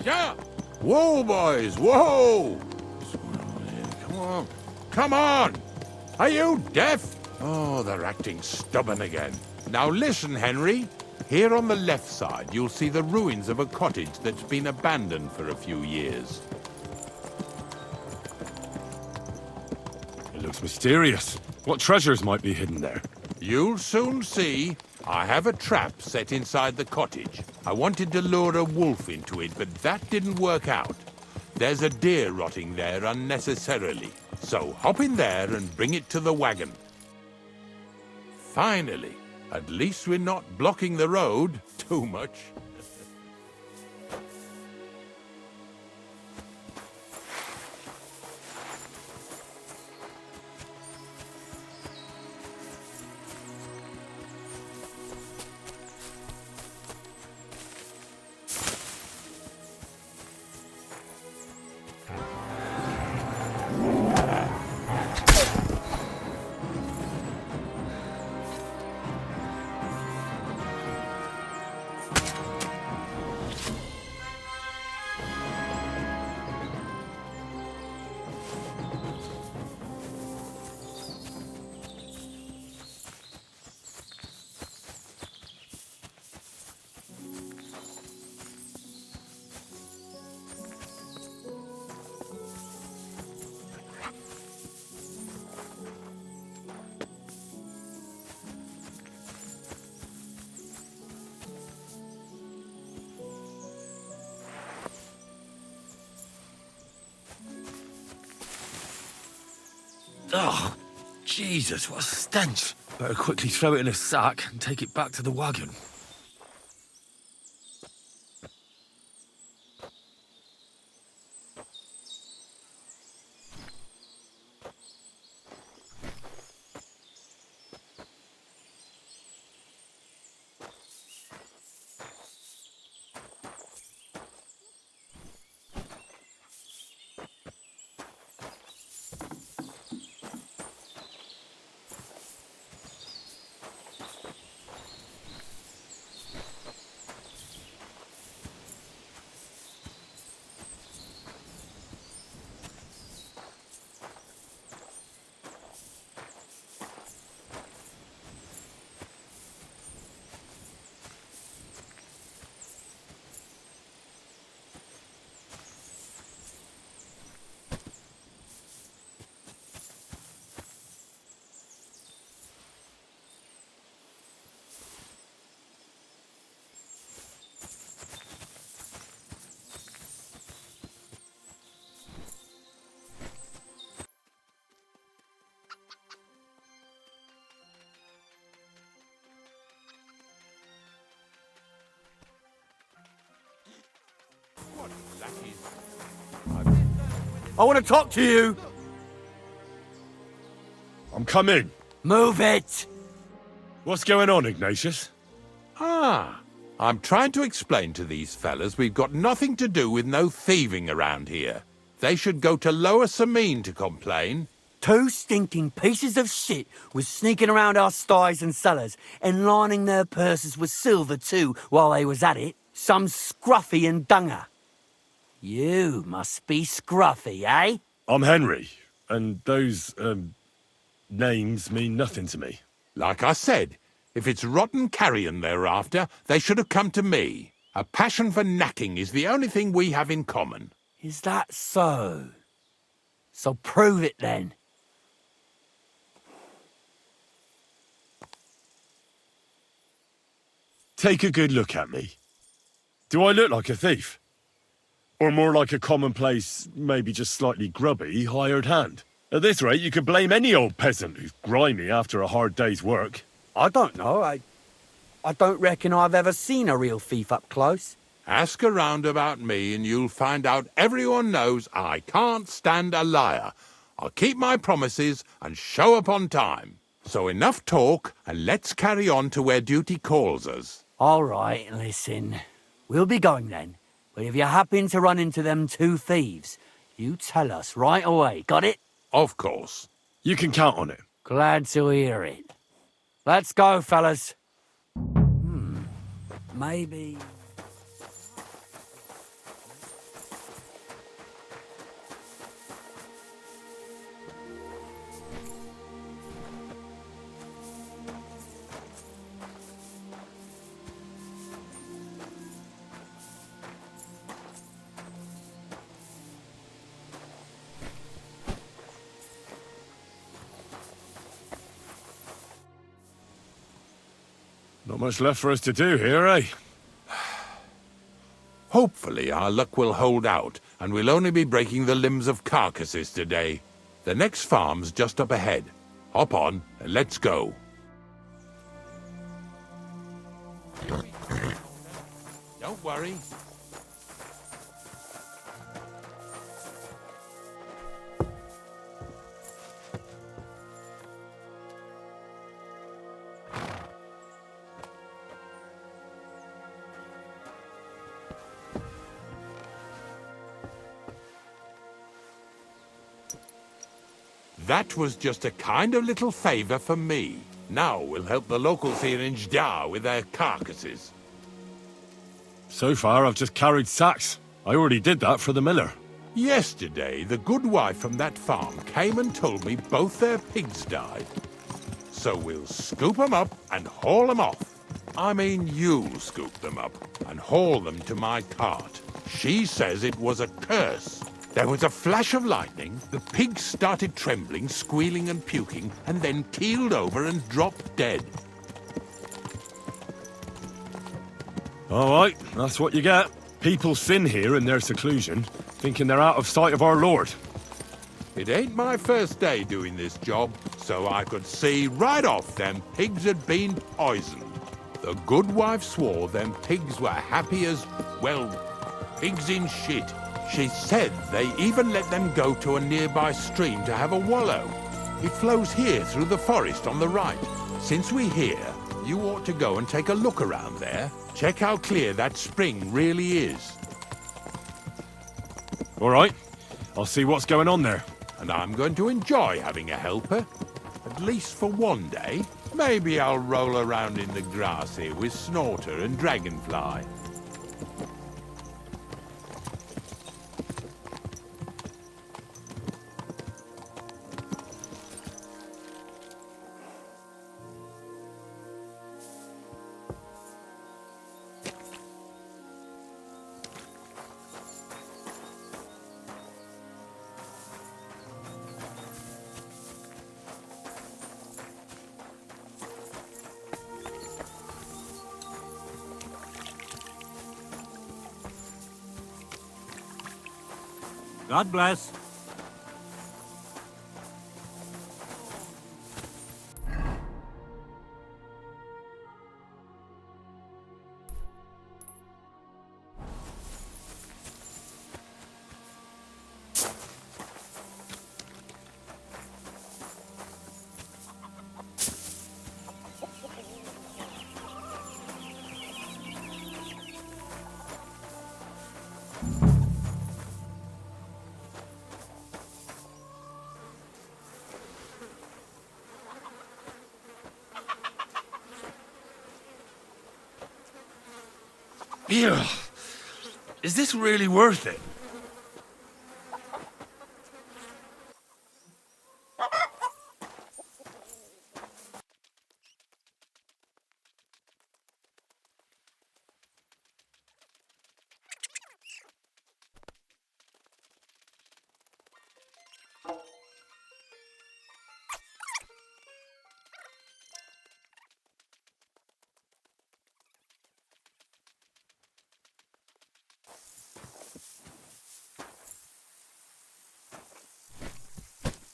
Yeah! Whoa, boys, whoa! Come on, come on! Are you deaf? Oh, they're acting stubborn again. Now listen, Henry. Here on the left side, you'll see the ruins of a cottage that's been abandoned for a few years. Looks mysterious. What treasures might be hidden there? You'll soon see. I have a trap set inside the cottage. I wanted to lure a wolf into it, but that didn't work out. There's a deer rotting there unnecessarily. So hop in there and bring it to the wagon. Finally, at least we're not blocking the road too much. Oh, Jesus, what a stench. Better quickly throw it in a sack and take it back to the wagon. I want to talk to you! I'm coming. Move it! What's going on, Ignatius? I'm trying to explain to these fellas we've got nothing to do with no thieving around here. They should go to Lower Semine to complain. 2 stinking pieces of shit was sneaking around our sties and cellars and lining their purses with silver too while they was at it. Some scruffy and dunger. You must be scruffy, eh? I'm Henry, and those, names mean nothing to me. Like I said, if it's rotten carrion they're after, they should have come to me. A passion for knacking is the only thing we have in common. Is that so? So prove it then. Take a good look at me. Do I look like a thief? Or more like a commonplace, maybe just slightly grubby, hired hand? At this rate, you could blame any old peasant who's grimy after a hard day's work. I don't know. I don't reckon I've ever seen a real thief up close. Ask around about me and you'll find out everyone knows I can't stand a liar. I'll keep my promises and show up on time. So enough talk and let's carry on to where duty calls us. All right, listen. We'll be going then. But if you happen to run into them 2 thieves, you tell us right away, got it? Of course. You can count on it. Glad to hear it. Let's go, fellas. Maybe... Not much left for us to do here, eh? Hopefully our luck will hold out, and we'll only be breaking the limbs of carcasses today. The next farm's just up ahead. Hop on, and let's go. Don't worry. That was just a kind of little favor for me. Now we'll help the locals here in Jdar with their carcasses. So far, I've just carried sacks. I already did that for the miller. Yesterday, the good wife from that farm came and told me both their pigs died. So we'll scoop them up and haul them off. I mean, you'll scoop them up and haul them to my cart. She says it was a curse. There was a flash of lightning, the pigs started trembling, squealing and puking, and then keeled over and dropped dead. All right, that's what you get. People sin here in their seclusion, thinking they're out of sight of our Lord. It ain't my first day doing this job, so I could see right off them pigs had been poisoned. The good wife swore them pigs were happy as, well, pigs in shit. She said they even let them go to a nearby stream to have a wallow. It flows here through the forest on the right. Since we're here, you ought to go and take a look around there. Check how clear that spring really is. All right, I'll see what's going on there. And I'm going to enjoy having a helper. At least for one day. Maybe I'll roll around in the grass here with Snorter and Dragonfly. God bless. Ew. Is this really worth it?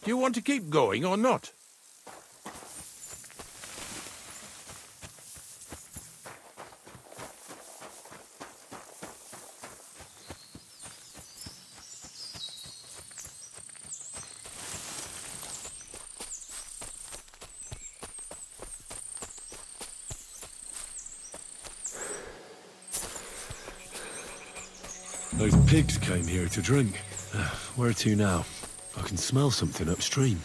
Do you want to keep going or not? Those pigs came here to drink. Where to now? I can smell something upstream.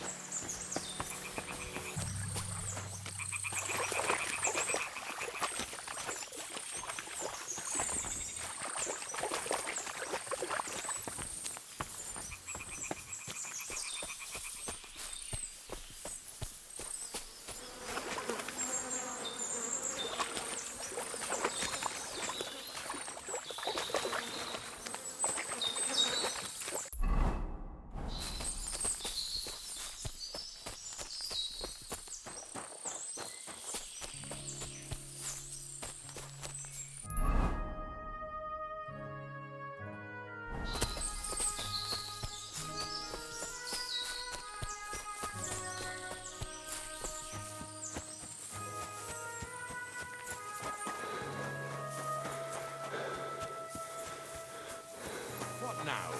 now.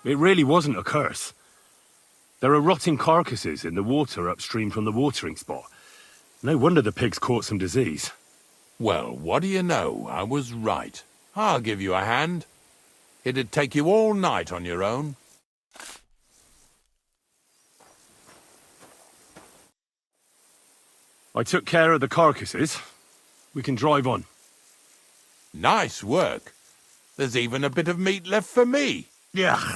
It really wasn't a curse. There are rotting carcasses in the water upstream from the watering spot. No wonder the pigs caught some disease. Well, what do you know? I was right. I'll give you a hand. It'd take you all night on your own. I took care of the carcasses. We can drive on. Nice work. There's even a bit of meat left for me. Yeah,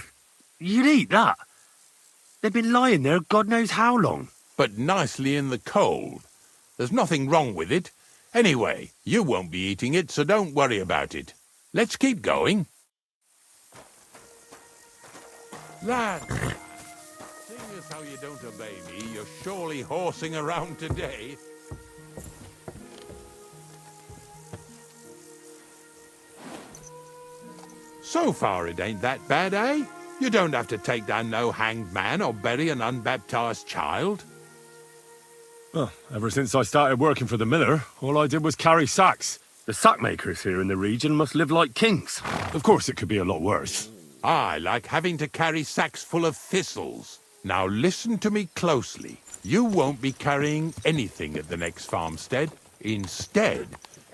you'd eat that. They've been lying there God knows how long. But nicely in the cold. There's nothing wrong with it. Anyway, you won't be eating it, so don't worry about it. Let's keep going. Lad, seeing as how you don't obey me, you're surely horsing around today. So far it ain't that bad, eh? You don't have to take down no hanged man or bury an unbaptized child. Well, ever since I started working for the miller, all I did was carry sacks. The sack makers here in the region must live like kings. Of course, it could be a lot worse. I like having to carry sacks full of thistles. Now listen to me closely. You won't be carrying anything at the next farmstead. Instead,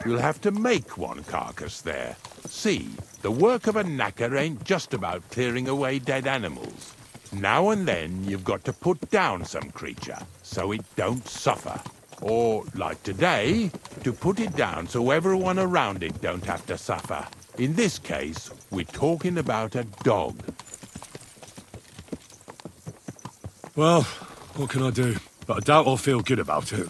you'll have to make one carcass there. See, the work of a knacker ain't just about clearing away dead animals. Now and then you've got to put down some creature, so it don't suffer. Or, like today, to put it down so everyone around it don't have to suffer. In this case, we're talking about a dog. Well, what can I do? But I doubt I'll feel good about it.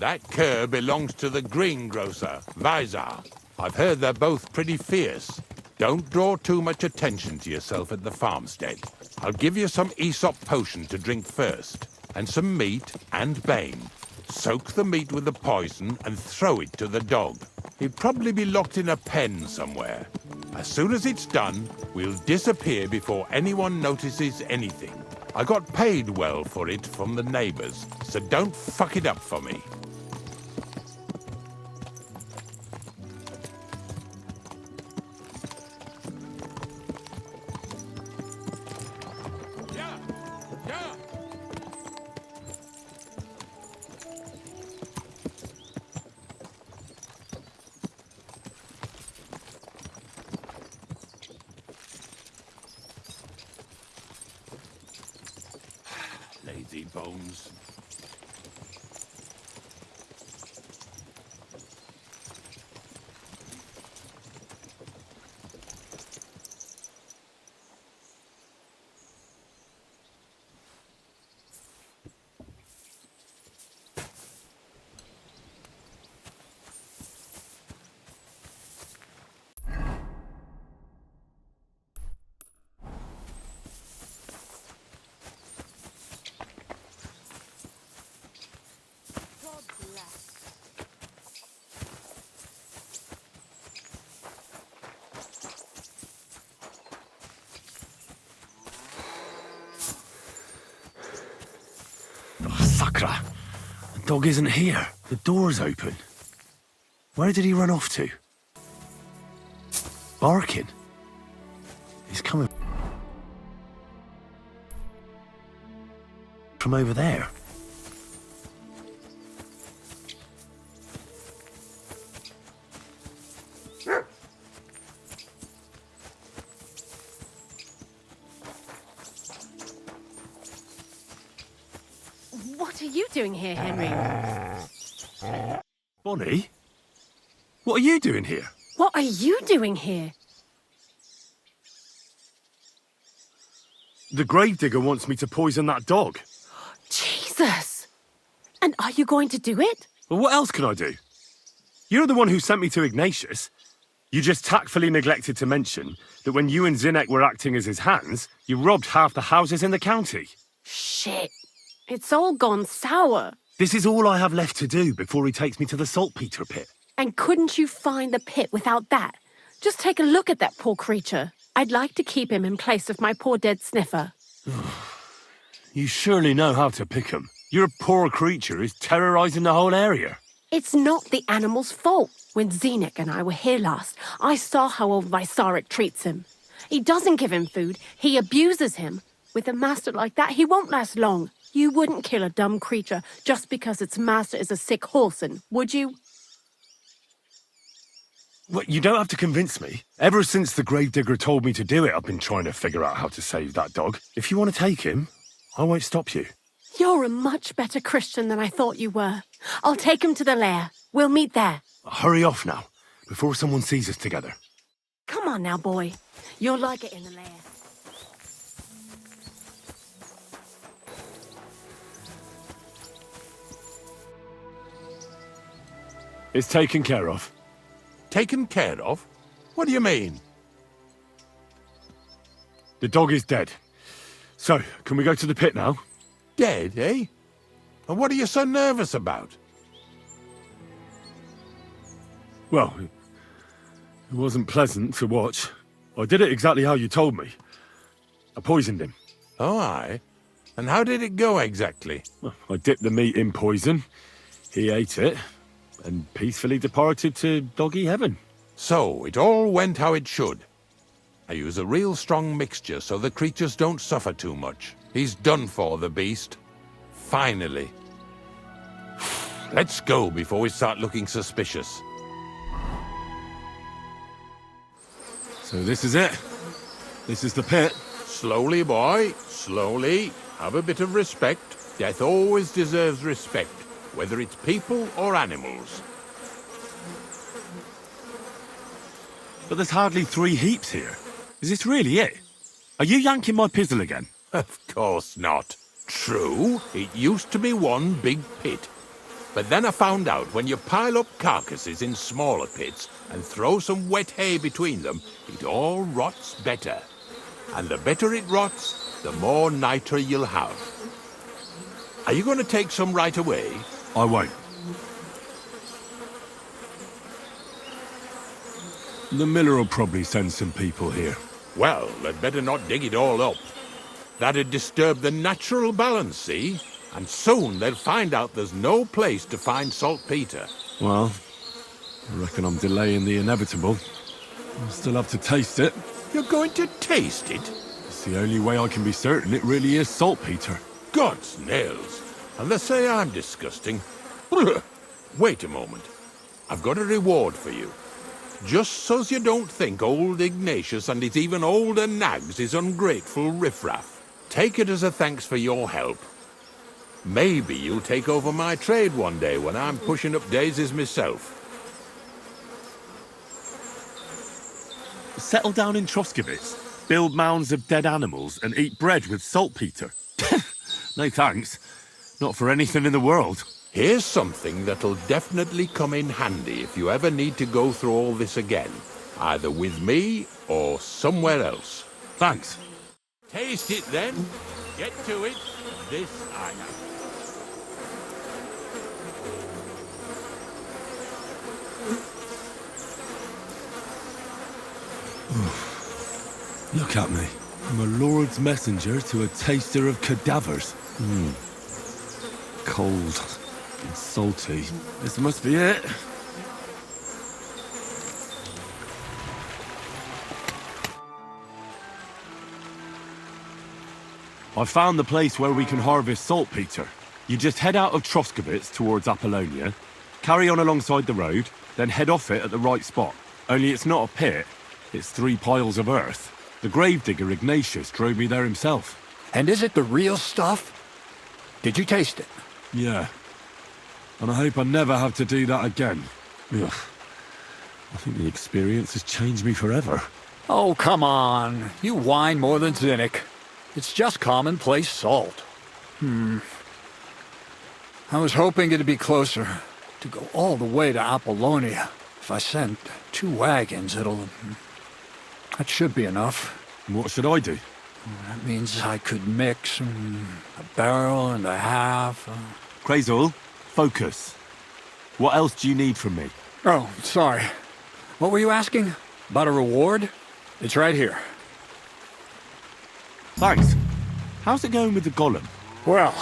That cur belongs to the greengrocer, Vizar. I've heard they're both pretty fierce. Don't draw too much attention to yourself at the farmstead. I'll give you some Aesop potion to drink first, and some meat and bane. Soak the meat with the poison and throw it to the dog. He'll probably be locked in a pen somewhere. As soon as it's done, we'll disappear before anyone notices anything. I got paid well for it from the neighbors, so don't fuck it up for me. Lazy bones. Sakra! The dog isn't here. The door's open. Where did he run off to? Barking? He's coming from over there. What are you doing here, Henry? Bonnie? What are you doing here? What are you doing here? The gravedigger wants me to poison that dog. Jesus! And are you going to do it? Well, what else can I do? You're the one who sent me to Ignatius. You just tactfully neglected to mention that when you and Zinnek were acting as his hands, you robbed half the houses in the county. Shit. It's all gone sour. This is all I have left to do before he takes me to the saltpeter pit. And couldn't you find the pit without that? Just take a look at that poor creature. I'd like to keep him in place of my poor dead sniffer. You surely know how to pick him. Your poor creature is terrorizing the whole area. It's not the animal's fault. When Zenek and I were here last, I saw how old Vysarik treats him. He doesn't give him food, he abuses him. With a master like that, he won't last long. You wouldn't kill a dumb creature just because its master is a sick horseman, would you? Well, you don't have to convince me. Ever since the gravedigger told me to do it, I've been trying to figure out how to save that dog. If you want to take him, I won't stop you. You're a much better Christian than I thought you were. I'll take him to the lair. We'll meet there. Hurry off now, before someone sees us together. Come on now, boy. You'll like it in the lair. It's taken care of. Taken care of? What do you mean? The dog is dead. So, can we go to the pit now? Dead, eh? And what are you so nervous about? Well, it wasn't pleasant to watch. I did it exactly how you told me. I poisoned him. Oh, aye? And how did it go exactly? Well, I dipped the meat in poison. He ate it, and peacefully departed to doggy heaven. So, it all went how it should. I use a real strong mixture so the creatures don't suffer too much. He's done for, the beast. Finally. Let's go before we start looking suspicious. So this is it. This is the pit. Slowly, boy. Slowly. Have a bit of respect. Death always deserves respect, whether it's people or animals. But there's hardly 3 heaps here. Is this really it? Are you yanking my pizzle again? Of course not. True, it used to be one big pit. But then I found out when you pile up carcasses in smaller pits and throw some wet hay between them, it all rots better. And the better it rots, the more nitre you'll have. Are you going to take some right away? I won't. The miller will probably send some people here. Well, they'd better not dig it all up. That'd disturb the natural balance, see? And soon they'll find out there's no place to find saltpeter. Well, I reckon I'm delaying the inevitable. I'll still have to taste it. You're going to taste it? It's the only way I can be certain it really is saltpeter. God's nails. And they say I'm disgusting. Wait a moment. I've got a reward for you. Just so's you don't think old Ignatius and his even older nags is ungrateful riffraff. Take it as a thanks for your help. Maybe you'll take over my trade one day when I'm pushing up daisies myself. Settle down in Troskowitz, build mounds of dead animals, and eat bread with saltpeter. No thanks. Not for anything in the world. Here's something that'll definitely come in handy if you ever need to go through all this again. Either with me or somewhere else. Thanks. Taste it then. Get to it. This I have. Look at me. I'm a lord's messenger to a taster of cadavers. Cold and salty. This must be it. I found the place where we can harvest saltpeter. You just head out of Troskowitz towards Apollonia, carry on alongside the road, then head off it at the right spot. Only it's not a pit, it's 3 piles of earth. The gravedigger Ignatius drove me there himself. And is it the real stuff? Did you taste it? Yeah. And I hope I never have to do that again. Ugh. I think the experience has changed me forever. Oh, come on. You whine more than Zinnik. It's just commonplace salt. I was hoping it'd be closer. To go all the way to Apollonia. If I sent 2 wagons, that should be enough. What should I do? That means I could mix a barrel and a half. Krezyl, focus. What else do you need from me? Oh, sorry. What were you asking? About a reward? It's right here. Thanks. How's it going with the golem? Well,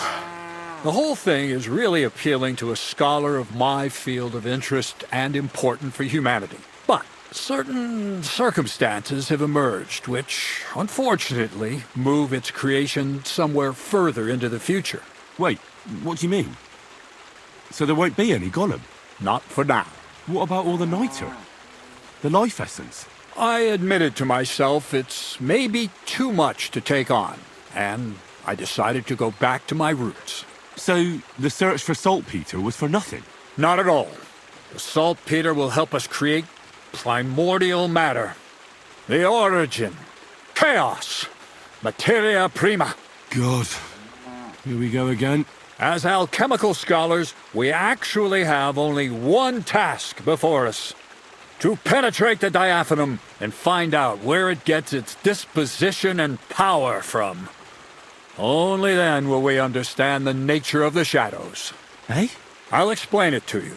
The whole thing is really appealing to a scholar of my field of interest and important for humanity. But certain circumstances have emerged which, unfortunately, move its creation somewhere further into the future. Wait, what do you mean? So there won't be any Gollum? Not for now. What about all the niter? The life essence? I admitted to myself it's maybe too much to take on, and I decided to go back to my roots. So the search for saltpeter was for nothing? Not at all. The saltpeter will help us create primordial matter. The origin. Chaos. Materia Prima. God. Here we go again. As alchemical scholars, we actually have only one task before us. To penetrate the diaphanum and find out where it gets its disposition and power from. Only then will we understand the nature of the shadows. Eh? I'll explain it to you.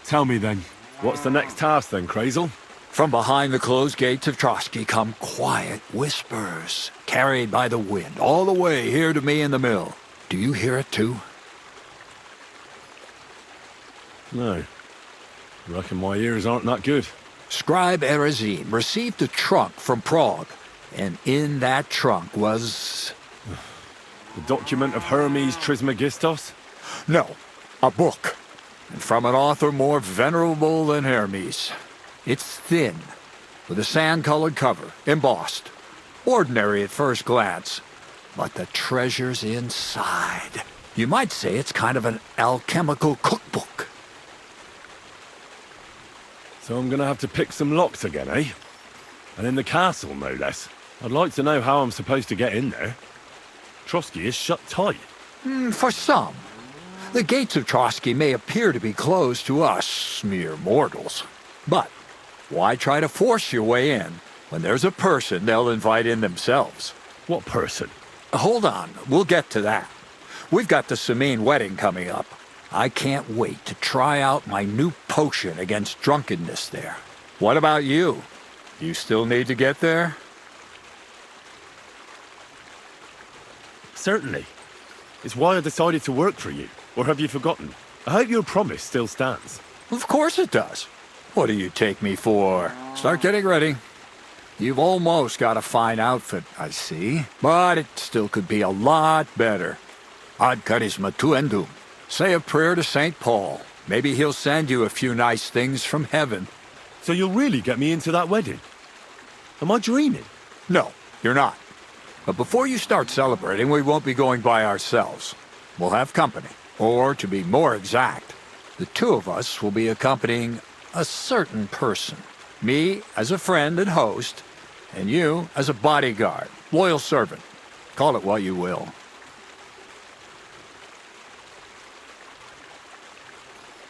Tell me then, what's the next task then, Krezyl? From behind the closed gates of Trotsky come quiet whispers, carried by the wind, all the way here to me in the mill. Do you hear it too? No. Reckon my ears aren't that good. Scribe Errands received a trunk from Prague, and in that trunk was... The document of Hermes Trismegistos? No, a book. And from an author more venerable than Hermes. It's thin, with a sand-colored cover, embossed. Ordinary at first glance, but the treasure's inside. You might say it's kind of an alchemical cookbook. So I'm gonna have to pick some locks again, eh? And in the castle, no less. I'd like to know how I'm supposed to get in there. Trotsky is shut tight. For some. The gates of Trotsky may appear to be closed to us, mere mortals. But why try to force your way in when there's a person they'll invite in themselves? What person? Hold on, we'll get to that. We've got the Semine wedding coming up. I can't wait to try out my new potion against drunkenness there. What about you? You still need to get there? Certainly. It's why I decided to work for you. Or have you forgotten? I hope your promise still stands. Of course it does. What do you take me for? Start getting ready. You've almost got a fine outfit, I see. But it still could be a lot better. Ad charisma tuendum. Say a prayer to St. Paul. Maybe he'll send you a few nice things from heaven. So you'll really get me into that wedding? Am I dreaming? No, you're not. But before you start celebrating, we won't be going by ourselves. We'll have company. Or, to be more exact, the two of us will be accompanying a certain person. Me as a friend and host, and you as a bodyguard, loyal servant. Call it what you will.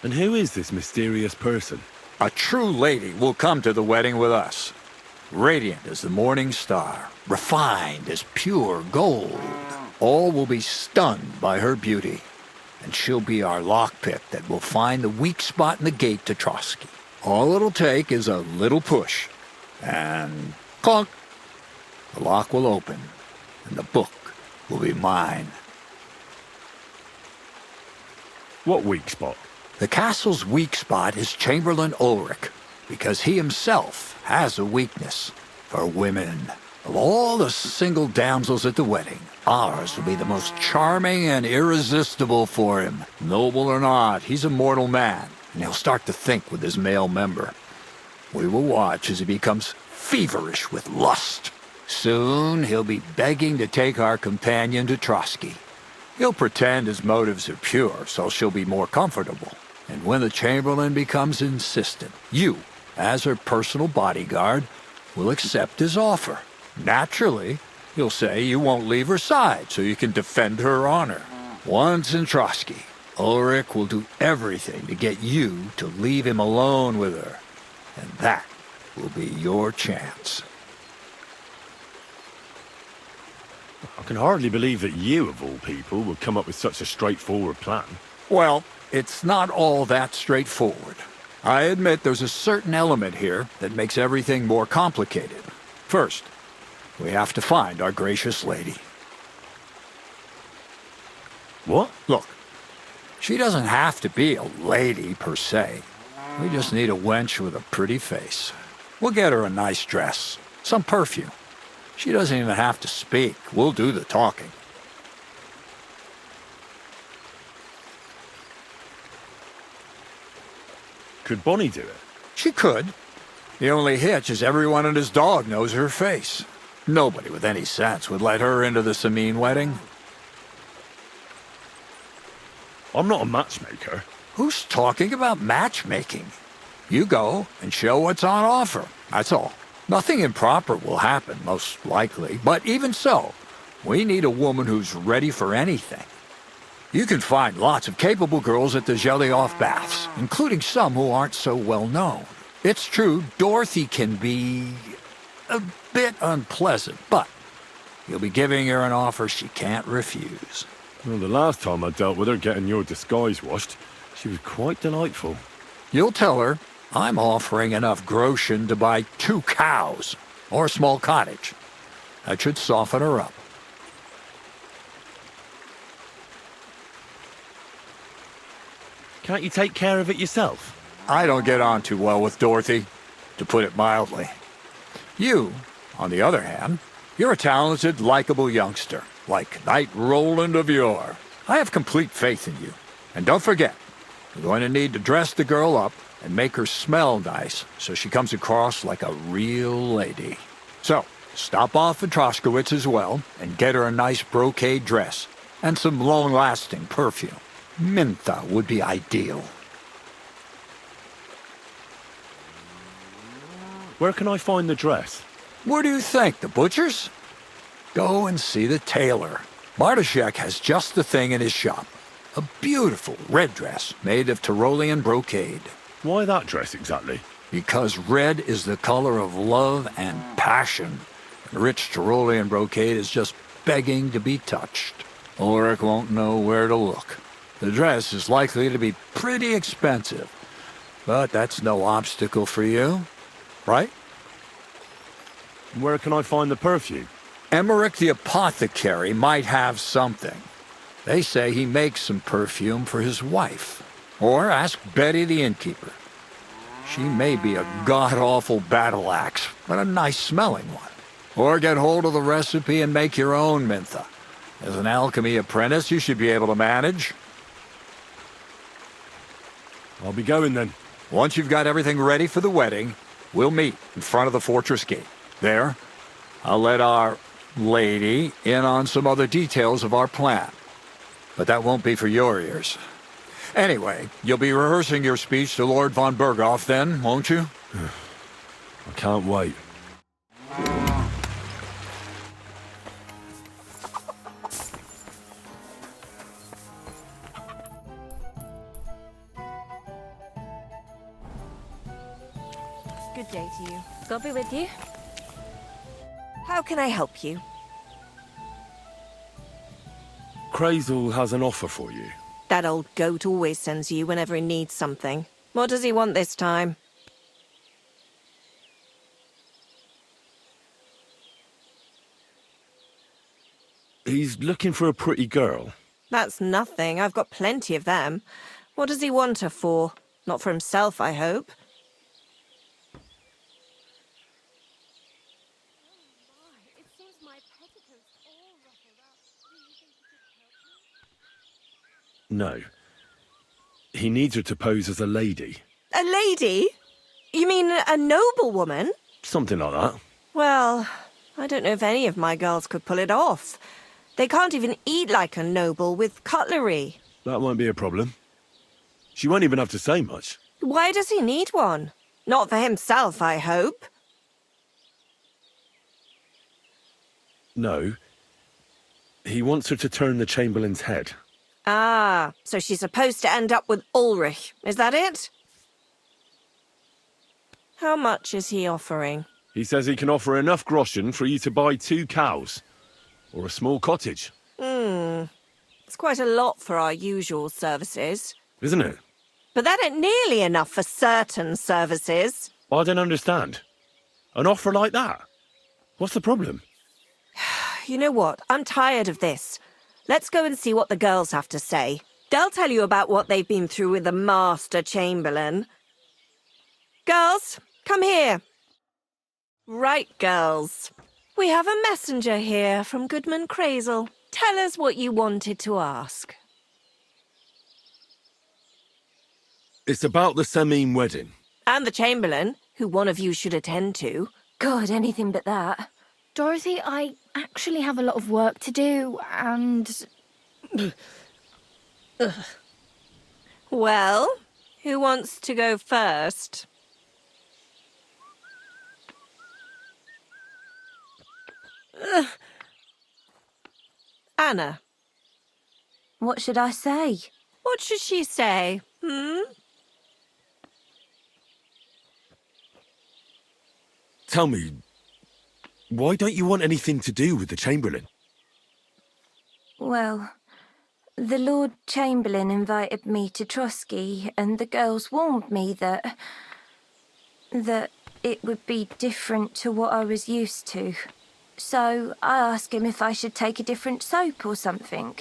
And who is this mysterious person? A true lady will come to the wedding with us. Radiant as the morning star, refined as pure gold. All will be stunned by her beauty. And she'll be our lockpick that will find the weak spot in the gate to Trotsky. All it'll take is a little push. And clunk! The lock will open, and the book will be mine. What weak spot? The castle's weak spot is Chamberlain Ulrich, because he himself has a weakness for women. Of all the single damsels at the wedding, ours will be the most charming and irresistible for him. Noble or not, he's a mortal man, and he'll start to think with his male member. We will watch as he becomes feverish with lust. Soon he'll be begging to take our companion to Trotsky. He'll pretend his motives are pure, so she'll be more comfortable. And when the Chamberlain becomes insistent, you, as her personal bodyguard, will accept his offer. Naturally, you'll say you won't leave her side so you can defend her honor. Once in Trotsky, Ulrich will do everything to get you to leave him alone with her. And that will be your chance. I can hardly believe that you, of all people, would come up with such a straightforward plan. Well, it's not all that straightforward. I admit there's a certain element here that makes everything more complicated. First, We have to find our gracious lady. What? Look, she doesn't have to be a lady per se. We just need a wench with a pretty face. We'll get her a nice dress, some perfume. She doesn't even have to speak. We'll do the talking. Could Bonnie do it? She could. The only hitch is everyone and his dog knows her face. Nobody with any sense would let her into the Semine wedding. I'm not a matchmaker. Who's talking about matchmaking? You go and show what's on offer, that's all. Nothing improper will happen, most likely, but even so, we need a woman who's ready for anything. You can find lots of capable girls at the Gelioff baths, including some who aren't so well known. It's true, Dorothy can be a bit unpleasant, but you'll be giving her an offer she can't refuse. Well, the last time I dealt with her getting your disguise washed, she was quite delightful. You'll tell her I'm offering enough groschen to buy 2 cows or a small cottage. That should soften her up. Can't you take care of it yourself? I don't get on too well with Dorothy, to put it mildly. You, on the other hand, you're a talented, likable youngster, like Knight Roland of yore. I have complete faith in you. And don't forget, you're going to need to dress the girl up and make her smell nice so she comes across like a real lady. So, stop off at Troskowitz as well and get her a nice brocade dress and some long-lasting perfume. Mintha would be ideal. Where can I find the dress? Where do you think? The butcher's? Go and see the tailor. Bartoszek has just the thing in his shop. A beautiful red dress made of Tyrolean brocade. Why that dress exactly? Because red is the color of love and passion. And rich Tyrolean brocade is just begging to be touched. Ulrich won't know where to look. The dress is likely to be pretty expensive, but that's no obstacle for you, right? Where can I find the perfume? Emmerich the apothecary might have something. They say he makes some perfume for his wife. Or ask Betty the innkeeper. She may be a god-awful battle axe, but a nice-smelling one. Or get hold of the recipe and make your own Mintha. As an alchemy apprentice, you should be able to manage. I'll be going then. Once you've got everything ready for the wedding, we'll meet in front of the fortress gate. There, I'll let our lady in on some other details of our plan. But that won't be for your ears. Anyway, you'll be rehearsing your speech to Lord von Berghoff then, won't you? I can't wait. Good day to you. God be with you. How can I help you? Krezyl has an offer for you. That old goat always sends you whenever he needs something. What does he want this time? He's looking for a pretty girl. That's nothing. I've got plenty of them. What does he want her for? Not for himself, I hope. No. He needs her to pose as a lady. A lady? You mean a noblewoman? Something like that. Well, I don't know if any of my girls could pull it off. They can't even eat like a noble with cutlery. That won't be a problem. She won't even have to say much. Why does he need one? Not for himself, I hope. No. He wants her to turn the Chamberlain's head. Ah, so she's supposed to end up with Ulrich, is that it? How much is he offering? He says he can offer enough groschen for you to buy 2 cows. Or a small cottage. It's quite a lot for our usual services. Isn't it? But that ain't nearly enough for certain services. I don't understand. An offer like that? What's the problem? You know what? I'm tired of this. Let's go and see what the girls have to say. They'll tell you about what they've been through with the Master Chamberlain. Girls, come here. Right, girls. We have a messenger here from Goodman Krezyl. Tell us what you wanted to ask. It's about the Semine wedding. And the Chamberlain, who one of you should attend to. God, anything but that. Dorothy, I actually have a lot of work to do, and... Well, who wants to go first? Anna. What should I say? What should she say? Tell me, why don't you want anything to do with the Chamberlain? Well, the Lord Chamberlain invited me to Trotsky, and the girls warned me that it would be different to what I was used to. So I asked him if I should take a different soap or something.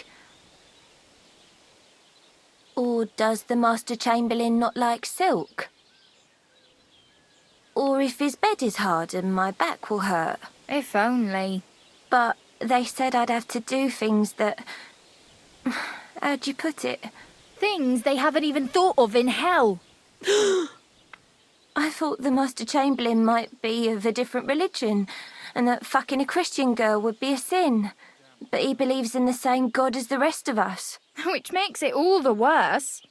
Or does the Master Chamberlain not like silk? Or if his bed is hard and my back will hurt. If only. But they said I'd have to do things that... How'd you put it? Things they haven't even thought of in hell. I thought the Master Chamberlain might be of a different religion, and that fucking a Christian girl would be a sin. But he believes in the same God as the rest of us. Which makes it all the worse.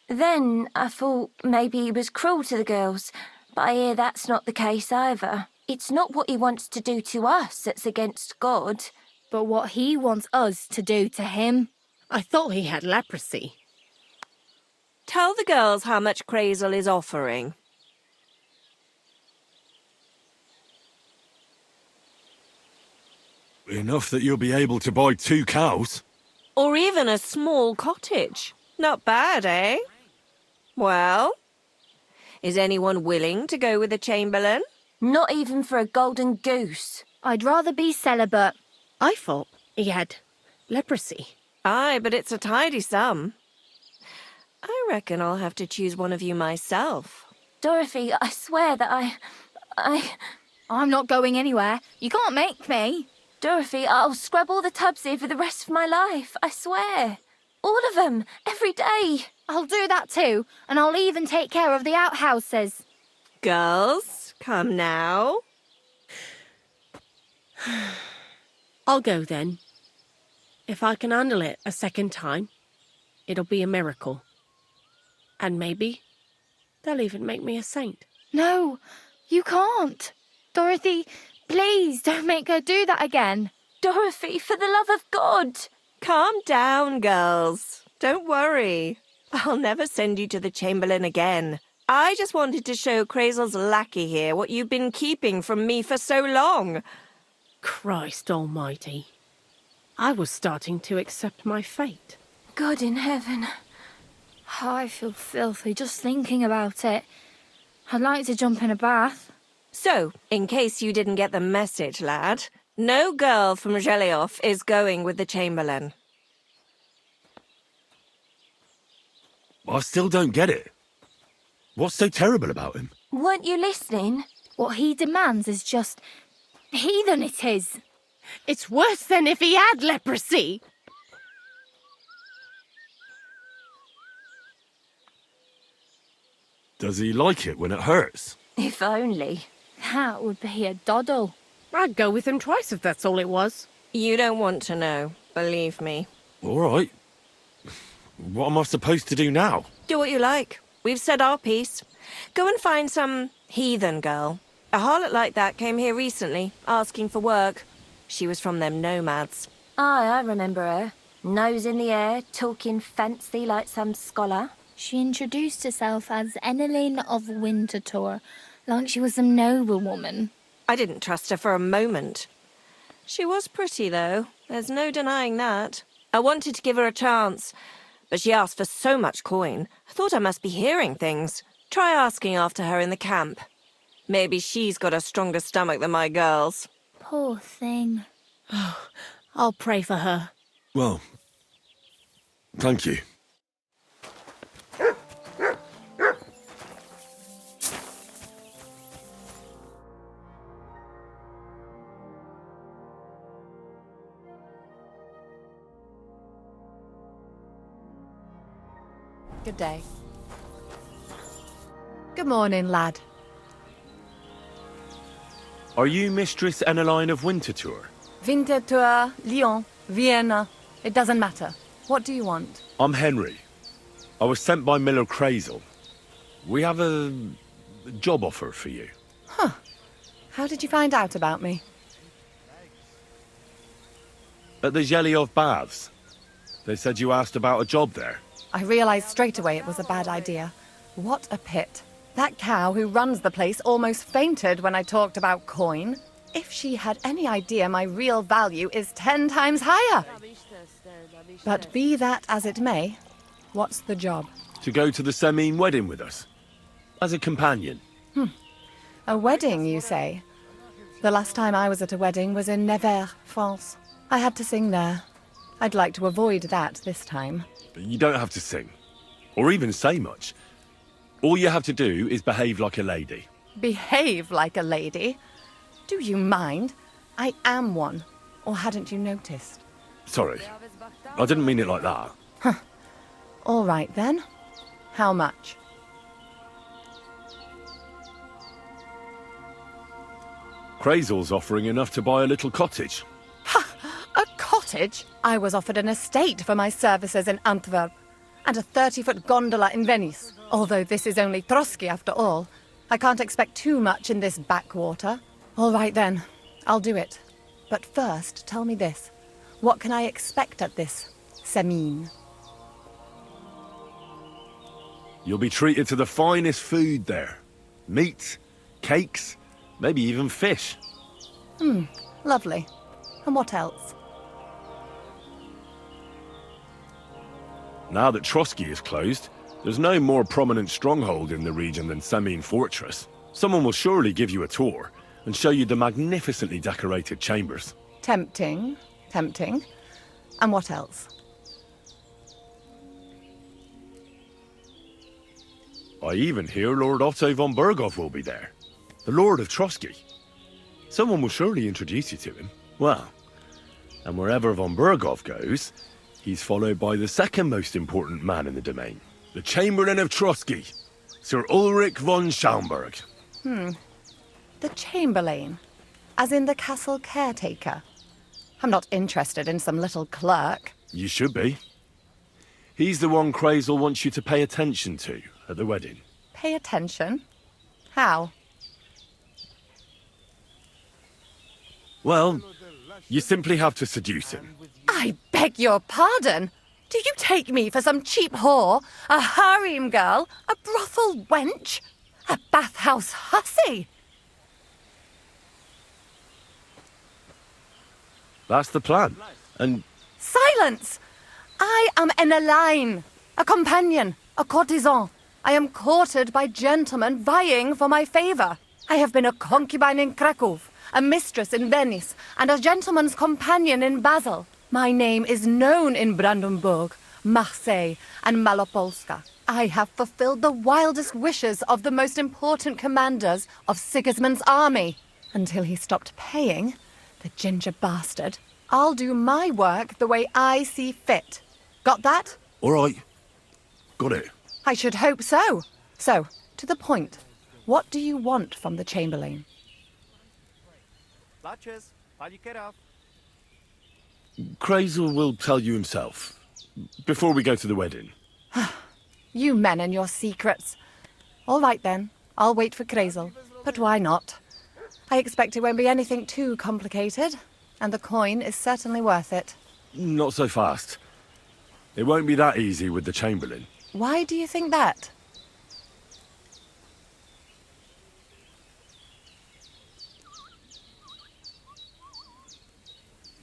Then I thought maybe he was cruel to the girls, but I hear that's not the case either. It's not what he wants to do to us that's against God. But what he wants us to do to him. I thought he had leprosy. Tell the girls how much Krezyl is offering. Enough that you'll be able to buy 2 cows. Or even a small cottage. Not bad, eh? Well, is anyone willing to go with the Chamberlain? Not even for a golden goose. I'd rather be celibate. I thought he had leprosy. Aye, but it's a tidy sum. I reckon I'll have to choose one of you myself. Dorothy, I swear that I'm not going anywhere. You can't make me. Dorothy, I'll scrub all the tubs here for the rest of my life, I swear. All of them, every day. I'll do that too, and I'll even take care of the outhouses. Girls, come now. I'll go then. If I can handle it a second time, it'll be a miracle. And maybe they'll even make me a saint. No, you can't. Dorothy, please don't make her do that again. Dorothy, for the love of God. Calm down, girls. Don't worry. I'll never send you to the Chamberlain again. I just wanted to show Krezyl's lackey here what you've been keeping from me for so long. Christ almighty. I was starting to accept my fate. God in heaven. I feel filthy just thinking about it. I'd like to jump in a bath. So, in case you didn't get the message, lad, no girl from Zhelyov is going with the Chamberlain. I still don't get it. What's so terrible about him? Weren't you listening? What he demands is just... heathen it is. It's worse than if he had leprosy. Does he like it when it hurts? If only. That would be a doddle. I'd go with him twice if that's all it was. You don't want to know, believe me. All right. What am I supposed to do now? Do what you like. We've said our piece. Go and find some heathen girl. A harlot like that came here recently, asking for work. She was from them nomads. Aye, I remember her. Nose in the air, talking fancy like some scholar. She introduced herself as Enelin of Winterthur, like she was some noblewoman. I didn't trust her for a moment. She was pretty, though. There's no denying that. I wanted to give her a chance, but she asked for so much coin. I thought I must be hearing things. Try asking after her in the camp. Maybe she's got a stronger stomach than my girls. Poor thing. I'll pray for her. Well, thank you. Good day. Good morning, lad. Are you Mistress Eneline of Winterthur? Winterthur, Lyon, Vienna. It doesn't matter. What do you want? I'm Henry. I was sent by Miller Krezyl. We have a job offer for you. Huh. How did you find out about me? At the Zhelyov Baths. They said you asked about a job there. I realized straight away it was a bad idea. What a pit. That cow who runs the place almost fainted when I talked about coin. If she had any idea my real value is 10 times higher. But be that as it may, what's the job? To go to the Semine wedding with us. As a companion. A wedding, you say? The last time I was at a wedding was in Nevers, France. I had to sing there. I'd like to avoid that this time. You don't have to sing. Or even say much. All you have to do is behave like a lady. Behave like a lady? Do you mind? I am one. Or hadn't you noticed? Sorry. I didn't mean it like that. All right then. How much? Krazyl's offering enough to buy a little cottage. A cottage? I was offered an estate for my services in Antwerp, and a 30-foot gondola in Venice. Although this is only Trotsky after all, I can't expect too much in this backwater. All right then, I'll do it. But first, tell me this. What can I expect at this Semine? You'll be treated to the finest food there. Meat, cakes, maybe even fish. Lovely. And what else? Now that Trotsky is closed, there's no more prominent stronghold in the region than Semine Fortress. Someone will surely give you a tour and show you the magnificently decorated chambers. Tempting. Tempting. And what else? I even hear Lord Otto von Berghoff will be there. The Lord of Trotsky. Someone will surely introduce you to him. Well, and wherever von Berghoff goes, he's followed by the second most important man in the domain. The Chamberlain of Trotsky, Sir Ulrich von Schaumburg. The Chamberlain? As in the castle caretaker? I'm not interested in some little clerk. You should be. He's the one Krezyl wants you to pay attention to at the wedding. Pay attention? How? Well, you simply have to seduce him. I beg your pardon? Do you take me for some cheap whore? A harem girl? A brothel wench? A bathhouse hussy? That's the plan. And Silence! I am Eneline, a companion, a courtesan. I am courted by gentlemen vying for my favor. I have been a concubine in Krakow, a mistress in Venice, and a gentleman's companion in Basel. My name is known in Brandenburg, Marseille, and Malopolska. I have fulfilled the wildest wishes of the most important commanders of Sigismund's army. Until he stopped paying, the ginger bastard, I'll do my work the way I see fit. Got that? all right, got it. I should hope so. So, to the point. What do you want from the Chamberlain? Krezyl will tell you himself. Before we go to the wedding. You men and your secrets. All right then, I'll wait for Krezyl. But why not? I expect it won't be anything too complicated, and the coin is certainly worth it. Not so fast. It won't be that easy with the Chamberlain. Why do you think that?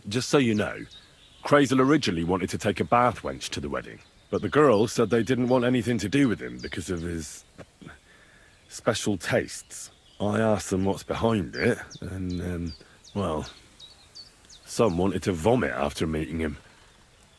Just so you know, Krezyl originally wanted to take a bath wench to the wedding, but the girls said they didn't want anything to do with him because of his special tastes. I asked them what's behind it, and, well, Some wanted to vomit after meeting him.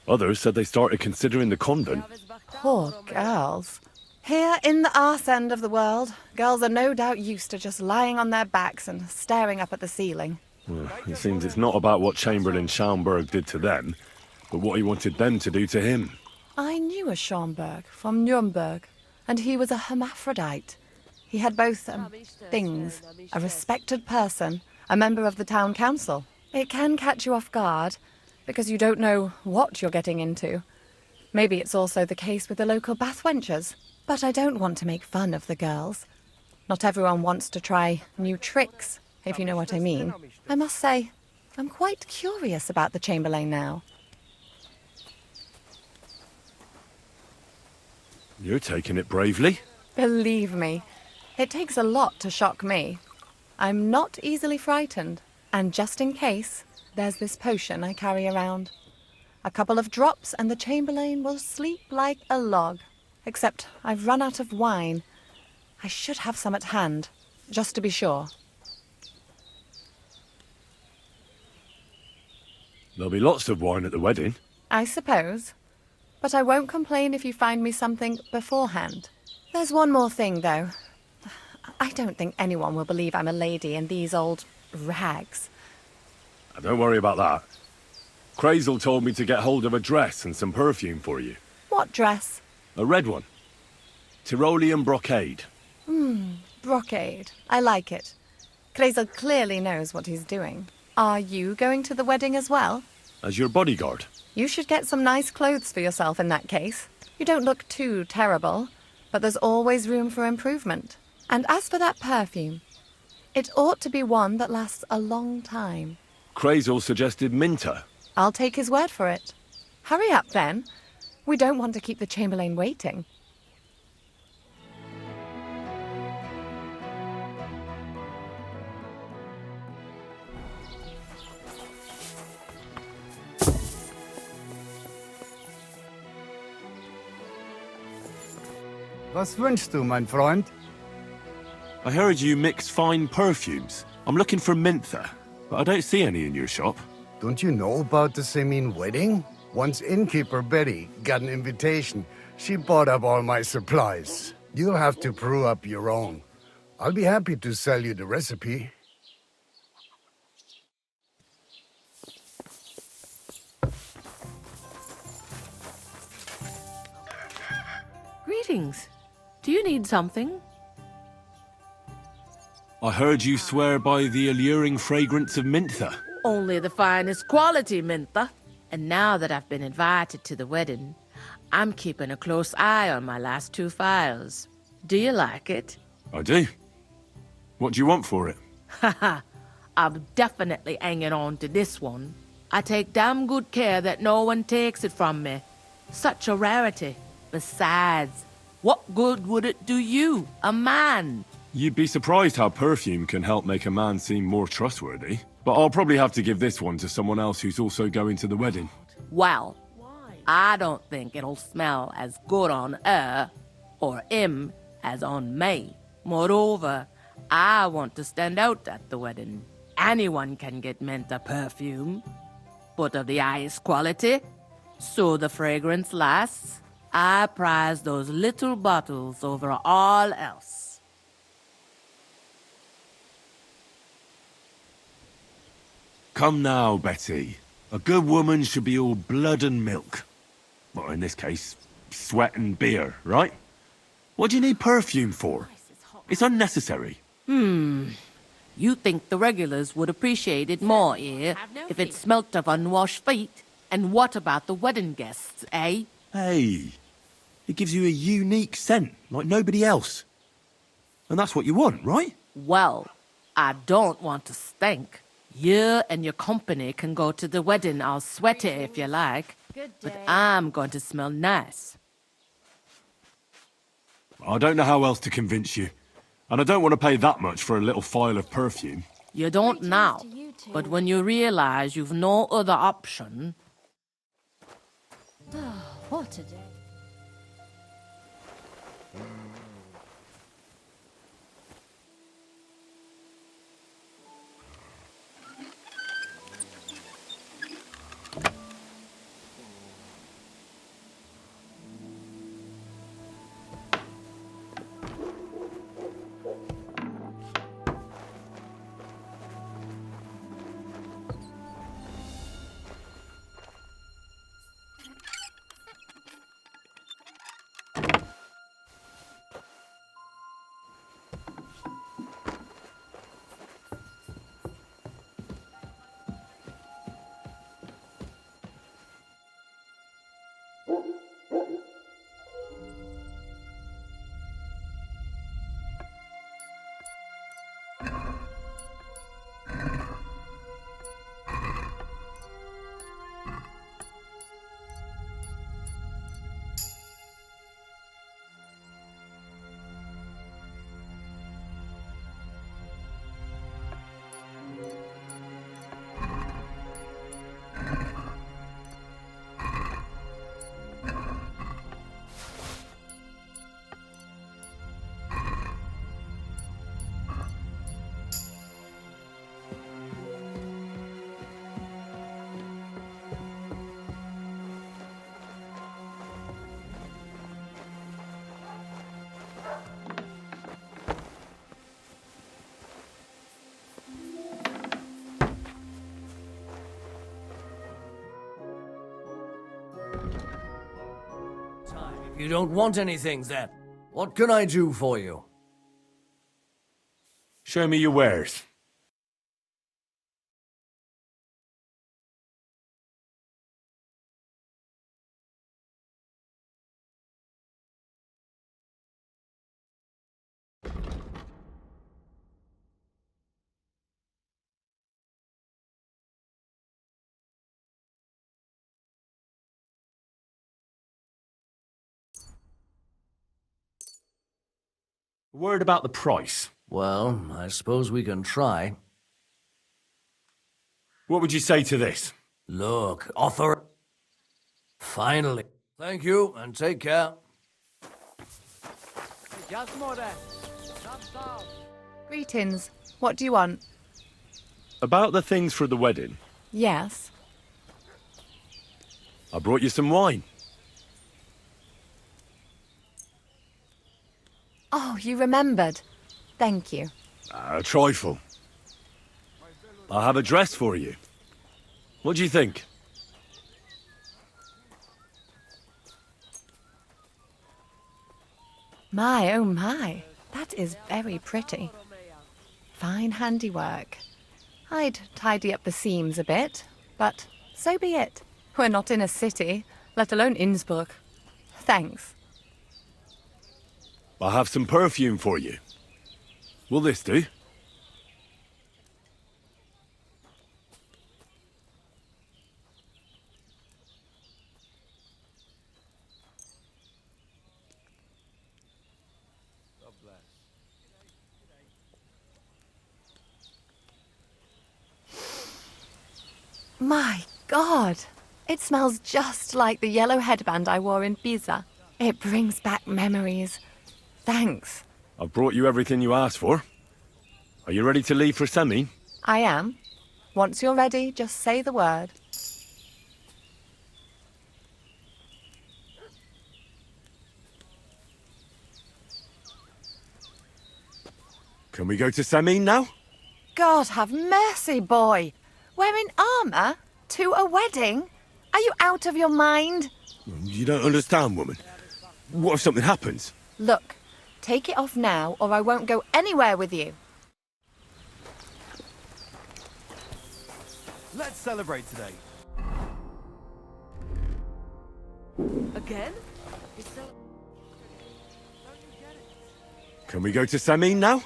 Others said they started considering the convent. Poor girls. Here in the arse end of the world, girls are no doubt used to just lying on their backs and staring up at the ceiling. Well, it seems it's not about what Chamberlain Schaumburg did to them, but what he wanted them to do to him. I knew a Schaumburg from Nuremberg, and he was a hermaphrodite. He had both things, a respected person, a member of the town council. It can catch you off guard, because you don't know what you're getting into. Maybe it's also the case with the local bathwenchers, but I don't want to make fun of the girls. Not everyone wants to try new tricks, if you know what I mean. I must say, I'm quite curious about the Chamberlain now. You're taking it bravely. Believe me, it takes a lot to shock me. I'm not easily frightened, and just in case, there's this potion I carry around. A couple of drops and the Chamberlain will sleep like a log. Except I've run out of wine. I should have some at hand, just to be sure. There'll be lots of wine at the wedding. I suppose. But I won't complain if you find me something beforehand. There's one more thing, though. I don't think anyone will believe I'm a lady in these old rags. Don't worry about that. Krezyl told me to get hold of a dress and some perfume for you. What dress? A red one. Tyrolean brocade. Brocade. I like it. Krezyl clearly knows what he's doing. Are you going to the wedding as well? As your bodyguard. You should get some nice clothes for yourself in that case. You don't look too terrible, but there's always room for improvement. And as for that perfume, it ought to be one that lasts a long time. Krezyl suggested Minter. I'll take his word for it. Hurry up, then. We don't want to keep the Chamberlain waiting. Was wünschst du, mein Freund? I heard you mix fine perfumes. I'm looking for Minther, but I don't see any in your shop. Don't you know about the Semine wedding? Once innkeeper Betty got an invitation, she bought up all my supplies. You'll have to brew up your own. I'll be happy to sell you the recipe. Greetings. Do you need something? I heard you swear by the alluring fragrance of Minther. Only the finest quality, Mintha. And now that I've been invited to the wedding, I'm keeping a close eye on my last 2 files. Do you like it? I do. What do you want for it? Haha, I'm definitely hanging on to this one. I take damn good care that no one takes it from me. Such a rarity. Besides, what good would it do you, a man? You'd be surprised how perfume can help make a man seem more trustworthy. But I'll probably have to give this one to someone else who's also going to the wedding. Well, I don't think it'll smell as good on her or him as on me. Moreover, I want to stand out at the wedding. Anyone can get Menta perfume, but of the highest quality, so the fragrance lasts. I prize those little bottles over all else. Come now, Betty. A good woman should be all blood and milk. Well, in this case, sweat and beer, right? What do you need perfume for? It's unnecessary. You think the regulars would appreciate it more here if it smelt of unwashed feet? And what about the wedding guests, eh? Hey, it gives you a unique scent, like nobody else. And that's what you want, right? Well, I don't want to stink. You and your company can go to the wedding all sweaty if you like, but I'm going to smell nice. I don't know how else to convince you. And I don't want to pay that much for a little phial of perfume. You don't now, but when you realize you've no other option... What a day. You don't want anything, then? What can I do for you? Show me your wares. Word about the price. Well, I suppose we can try. What would you say to this? Look, offer... Finally. Thank you, and take care. Greetings. What do you want? About the things for the wedding. Yes. I brought you some wine. Oh, you remembered. Thank you. A trifle. I have a dress for you. What do you think? My, oh my. That is very pretty. Fine handiwork. I'd tidy up the seams a bit, but so be it. We're not in a city, let alone Innsbruck. Thanks. I have some perfume for you. Will this do? My God! It smells just like the yellow headband I wore in Pisa. It brings back memories. Thanks. I've brought you everything you asked for. Are you ready to leave for Semine? I am. Once you're ready, just say the word. Can we go to Semine now? God have mercy, boy! Wearing armor? To a wedding? Are you out of your mind? You don't understand, woman. What if something happens? Look, take it off now, or I won't go anywhere with you. Let's celebrate today. Again? Can we go to Semine now?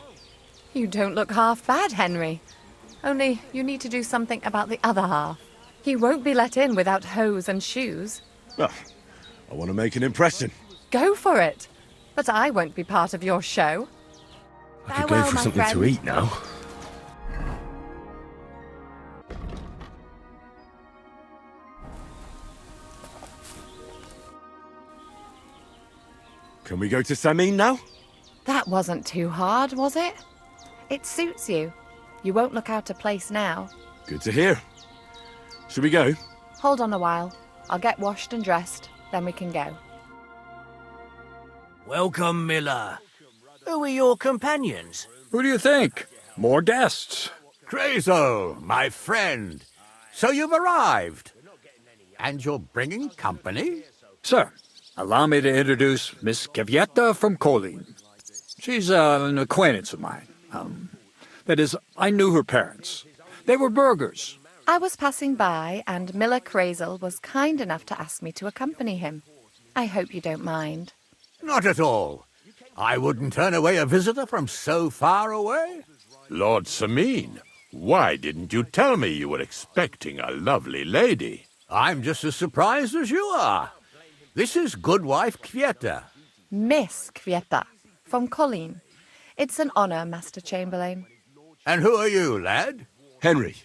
You don't look half bad, Henry. Only you need to do something about the other half. He won't be let in without hose and shoes. Well, I want to make an impression. Go for it. But I won't be part of your show. I could go for something to eat now. Can we go to Semine now? That wasn't too hard, was it? It suits you. You won't look out of place now. Good to hear. Should we go? Hold on a while. I'll get washed and dressed, then we can go. Welcome, Miller. Who are your companions? Who do you think? More guests. Krezyl, my friend. So you've arrived. And you're bringing company? Sir, allow me to introduce Miss Kvyetta from Kolin. She's an acquaintance of mine. That is, I knew her parents. They were burghers. I was passing by, and Miller Krezyl was kind enough to ask me to accompany him. I hope you don't mind. Not at all. I wouldn't turn away a visitor from so far away. Lord Semine, why didn't you tell me you were expecting a lovely lady? I'm just as surprised as you are. This is Goodwife Kvyetta. Miss Kvyetta, from Kolin. It's an honor, Master Chamberlain. And who are you, lad? Henry.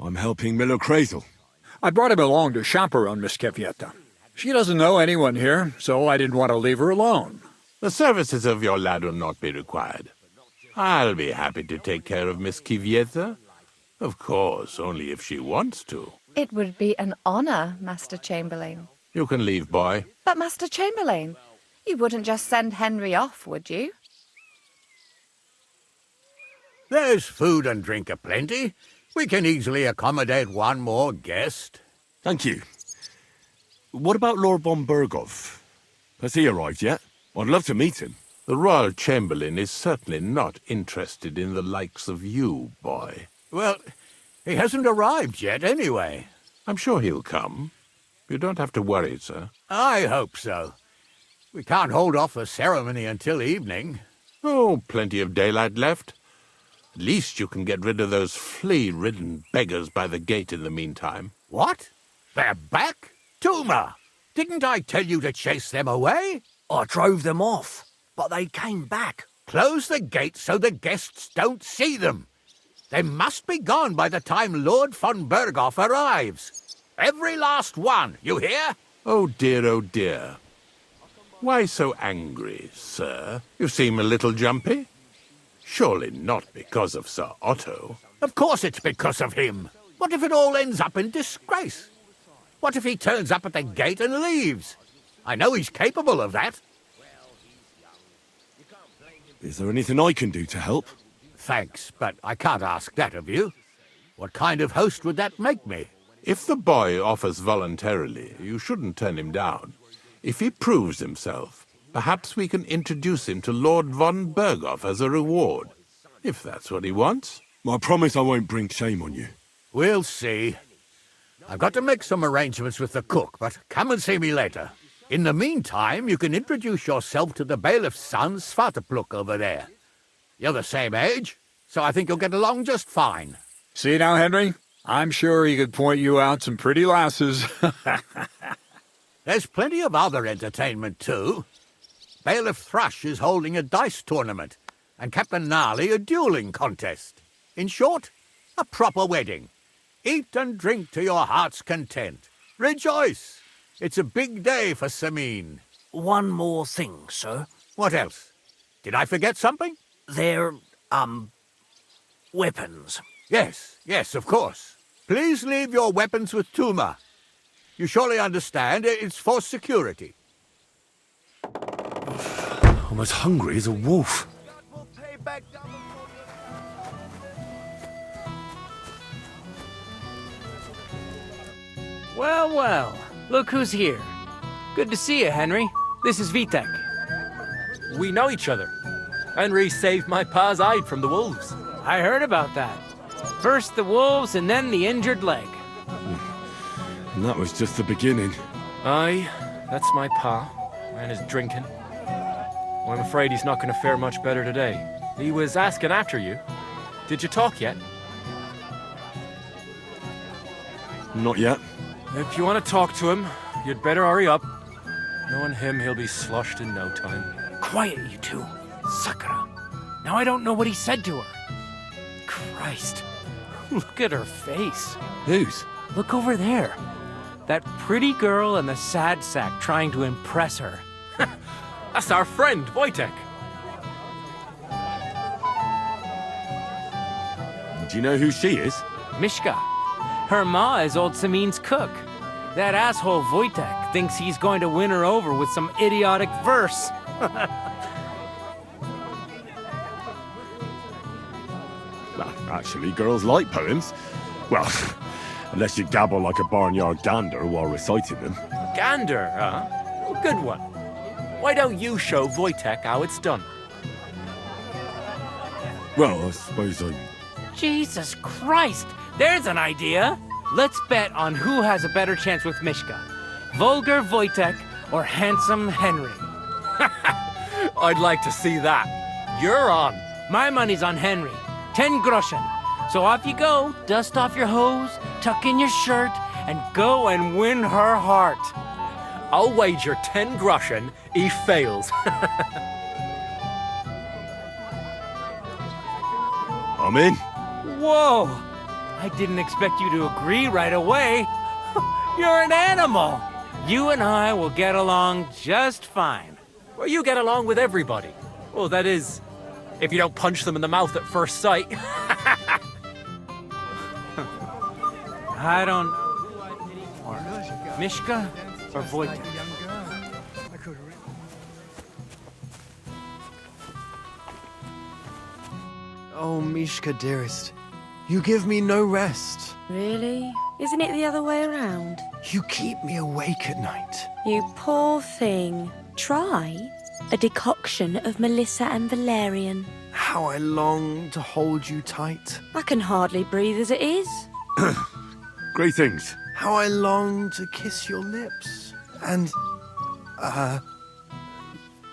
I'm helping Miller Krezyl. I brought him along to chaperone Miss Kvyetta. She doesn't know anyone here, so I didn't want to leave her alone. The services of your lad will not be required. I'll be happy to take care of Miss Kvyetta. Of course, only if she wants to. It would be an honor, Master Chamberlain. You can leave, boy. But, Master Chamberlain, you wouldn't just send Henry off, would you? There's food and drink aplenty. We can easily accommodate one more guest. Thank you. What about Lord von Berghoff? Has he arrived yet? I'd love to meet him. The Royal Chamberlain is certainly not interested in the likes of you, boy. Well, he hasn't arrived yet anyway. I'm sure he'll come. You don't have to worry, sir. I hope so. We can't hold off the ceremony until evening. Oh, plenty of daylight left. At least you can get rid of those flea-ridden beggars by the gate in the meantime. What? They're back? Tuma! Didn't I tell you to chase them away? I drove them off, but they came back. Close the gate so the guests don't see them. They must be gone by the time Lord von Berghoff arrives. Every last one, you hear? Oh dear, oh dear. Why so angry, sir? You seem a little jumpy. Surely not because of Sir Otto. Of course it's because of him. What if it all ends up in disgrace? What if he turns up at the gate and leaves? I know he's capable of that. Is there anything I can do to help? Thanks, but I can't ask that of you. What kind of host would that make me? If the boy offers voluntarily, you shouldn't turn him down. If he proves himself, perhaps we can introduce him to Lord von Berghoff as a reward, if that's what he wants. I promise I won't bring shame on you. We'll see. I've got to make some arrangements with the cook, but come and see me later. In the meantime, you can introduce yourself to the bailiff's son, Svartepluk, over there. You're the same age, so I think you'll get along just fine. See now, Henry? I'm sure he could point you out some pretty lasses. There's plenty of other entertainment, too. Bailiff Thrush is holding a dice tournament, and Captain Gnarly a dueling contest. In short, a proper wedding. Eat and drink to your heart's content. Rejoice! It's a big day for Semine. One more thing, sir. What else? Did I forget something? They're, weapons. Yes, of course. Please leave your weapons with Tuma. You surely understand it's for security. I'm as hungry as a wolf. Well, well. Look who's here. Good to see you, Henry. This is Vitek. We know each other. Henry saved my pa's hide from the wolves. I heard about that. First the wolves and then the injured leg. And that was just the beginning. Aye, that's my pa, and his drinking. Well, I'm afraid he's not going to fare much better today. He was asking after you. Did you talk yet? Not yet. If you want to talk to him, you'd better hurry up. Knowing him, he'll be sloshed in no time. Quiet, you two. Sakura. Now I don't know what he said to her. Christ. Look at her face. Whose? Look over there. That pretty girl and the sad sack trying to impress her. That's our friend, Wojtek. Do you know who she is? Mishka. Her ma is old Semine's cook. That asshole Wojtek thinks he's going to win her over with some idiotic verse. Actually, girls like poems. Well, unless you gabble like a barnyard gander while reciting them. Gander, huh? Well, good one. Why don't you show Wojtek how it's done? Well, I suppose I... Jesus Christ! There's an idea! Let's bet on who has a better chance with Mishka. Vulgar Wojtek or handsome Henry. I'd like to see that. You're on. My money's on Henry. 10 groschen. So off you go, dust off your hose, tuck in your shirt, and go and win her heart. I'll wager 10 groschen he fails. I'm in. Whoa! I didn't expect you to agree right away. You're an animal. You and I will get along just fine. Well, you get along with everybody. Well, that is, if you don't punch them in the mouth at first sight. I don't... Or Mishka or Wojtek? Oh, Mishka, dearest. You give me no rest. Really? Isn't it the other way around? You keep me awake at night. You poor thing. Try a decoction of Melissa and valerian. How I long to hold you tight. I can hardly breathe as it is. Greetings. How I long to kiss your lips. And,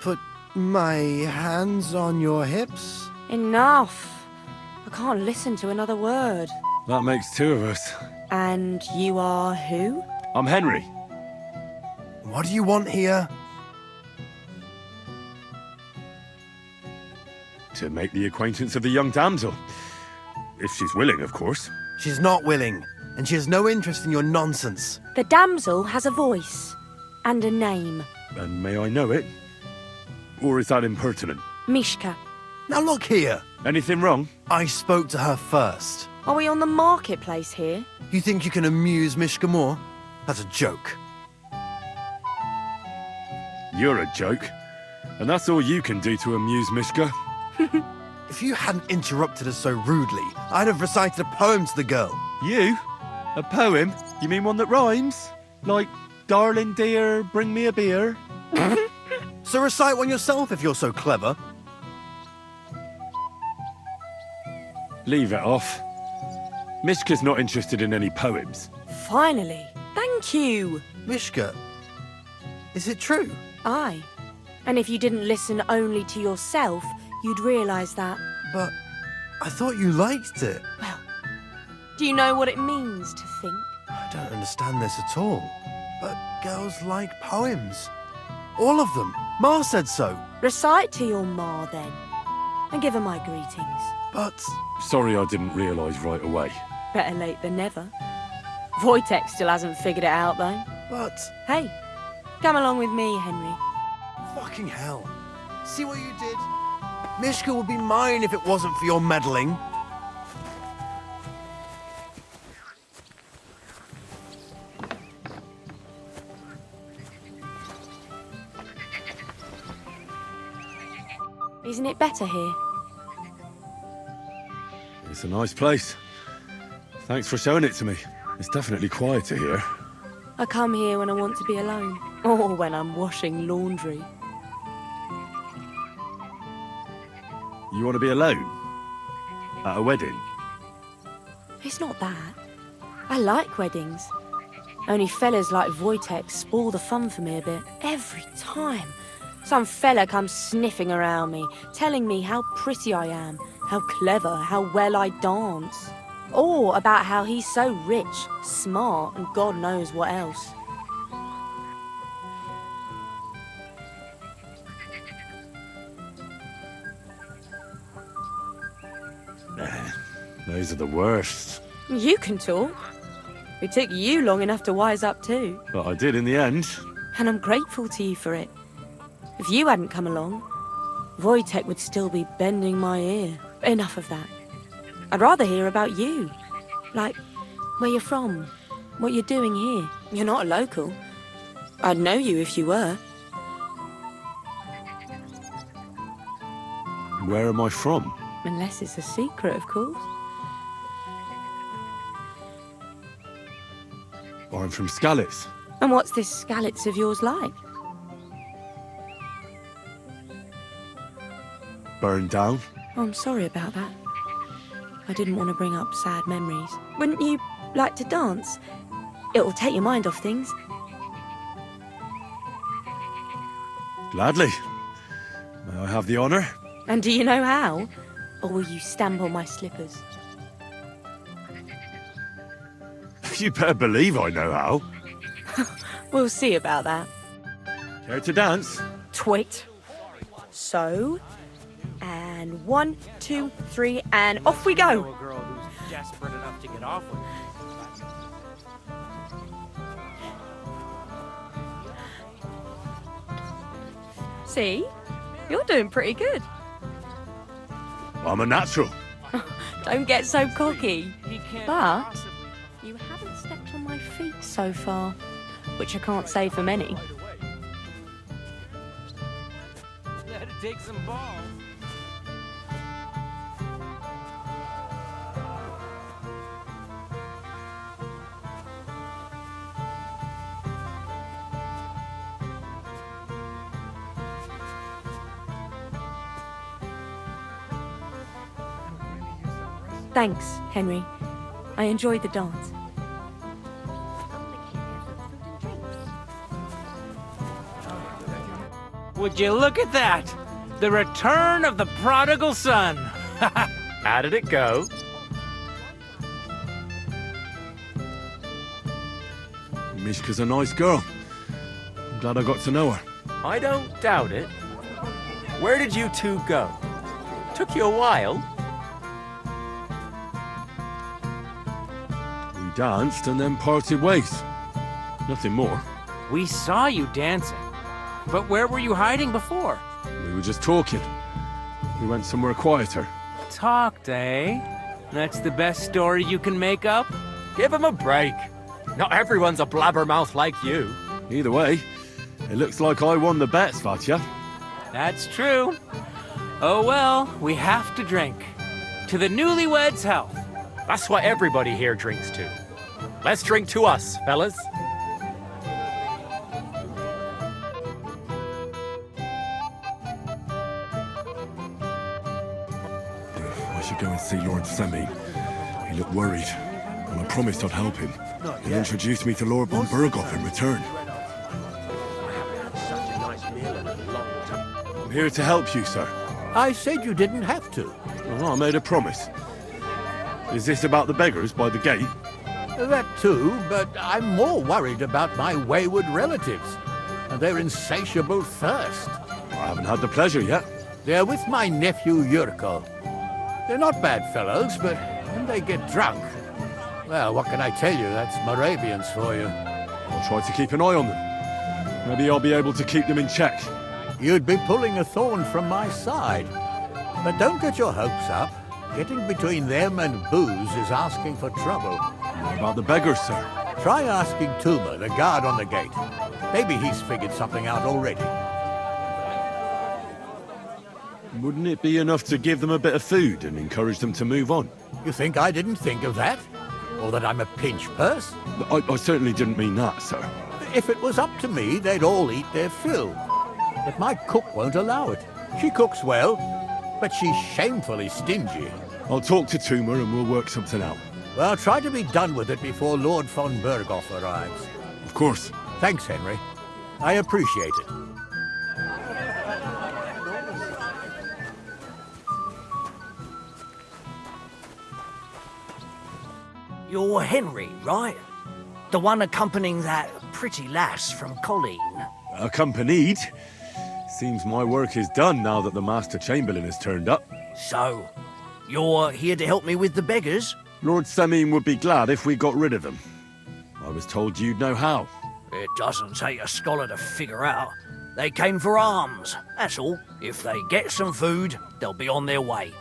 put my hands on your hips. Enough. I can't listen to another word. That makes two of us. And you are who? I'm Henry. What do you want here? To make the acquaintance of the young damsel. If she's willing, of course. She's not willing, and she has no interest in your nonsense. The damsel has a voice and a name. And may I know it? Or is that impertinent? Mishka. Now look here. Anything wrong? I spoke to her first. Are we on the marketplace here? You think you can amuse Mishka more? That's a joke. You're a joke. And that's all you can do to amuse Mishka. If you hadn't interrupted us so rudely, I'd have recited a poem to the girl. You? A poem? You mean one that rhymes? Like, darling dear, bring me a beer? So recite one yourself if you're so clever. Leave it off. Mishka's not interested in any poems. Finally. Thank you. Mishka, is it true? Aye. And if you didn't listen only to yourself, you'd realise that. But I thought you liked it. Well, do you know what it means to think? I don't understand this at all. But girls like poems. All of them. Ma said so. Recite to your ma, then. And give her my greetings. But... Sorry I didn't realise right away. Better late than never. Wojtek still hasn't figured it out, though. But... Hey, come along with me, Henry. Fucking hell. See what you did? Mishka would be mine if it wasn't for your meddling. Isn't it better here? It's a nice place. Thanks for showing it to me. It's definitely quieter here. I come here when I want to be alone. Or when I'm washing laundry. You want to be alone? At a wedding? It's not that. I like weddings. Only fellas like Wojtek spoil the fun for me a bit. Every time. Some fella comes sniffing around me, telling me how pretty I am, how clever, how well I dance. Or about how he's so rich, smart, and God knows what else. Those are the worst. You can talk. It took you long enough to wise up too. But I did in the end. And I'm grateful to you for it. If you hadn't come along, Wojtek would still be bending my ear. Enough of that. I'd rather hear about you. Like, where you're from, what you're doing here. You're not a local. I'd know you if you were. Where am I from? Unless it's a secret, of course. I'm from Skalitz. And what's this Skalitz of yours like? Burned down. Oh, I'm sorry about that. I didn't want to bring up sad memories. Wouldn't you like to dance? It'll take your mind off things. Gladly. May I have the honour? And do you know how? Or will you stamp on my slippers? You better believe I know how. We'll see about that. Care to dance? Twit. So, and 1, 2, 3, and off we go. A girl who's desperate enough to get off with. See? You're doing pretty good. I'm a natural. Don't get so cocky. But you haven't stepped on my feet so far, which I can't say for many. Let it take some balls. Thanks, Henry. I enjoyed the dance. Would you look at that? The return of the prodigal son. How did it go? Mishka's a nice girl. I'm glad I got to know her. I don't doubt it. Where did you two go? Took you a while. We danced and then parted ways. Nothing more. We saw you dancing. But where were you hiding before? We were just talking. We went somewhere quieter. Talked, eh? That's the best story you can make up? Give him a break. Not everyone's a blabbermouth like you. Either way, it looks like I won the bet, Svatya. That's true. Oh well, we have to drink. To the newlyweds' health. That's what everybody here drinks to. Let's drink to us, fellas. I should go and see Lord Semine. He looked worried, and I promised I'd help him. He introduced me to Lord von Berghoff in return. I'm here to help you, sir. I said you didn't have to. Well, I made a promise. Is this about the beggars by the gate? That too, but I'm more worried about my wayward relatives and their insatiable thirst. I haven't had the pleasure yet. They're with my nephew Yurko. They're not bad fellows, but when they get drunk, well, what can I tell you? That's Moravians for you. I'll try to keep an eye on them. Maybe I'll be able to keep them in check. You'd be pulling a thorn from my side. But don't get your hopes up. Getting between them and booze is asking for trouble. What about the beggars, sir? Try asking Tuma, the guard on the gate. Maybe he's figured something out already. Wouldn't it be enough to give them a bit of food and encourage them to move on? You think I didn't think of that? Or that I'm a pinch purse? I certainly didn't mean that, sir. If it was up to me, they'd all eat their fill. But my cook won't allow it. She cooks well, but she's shamefully stingy. I'll talk to Tuma and we'll work something out. Well, try to be done with it before Lord von Berghoff arrives. Of course. Thanks, Henry. I appreciate it. You're Henry, right? The one accompanying that pretty lass from Colleen. Accompanied? Seems my work is done now that the Master Chamberlain has turned up. So, you're here to help me with the beggars? Lord Semine would be glad if we got rid of them. I was told you'd know how. It doesn't take a scholar to figure out. They came for alms, that's all. If they get some food, they'll be on their way.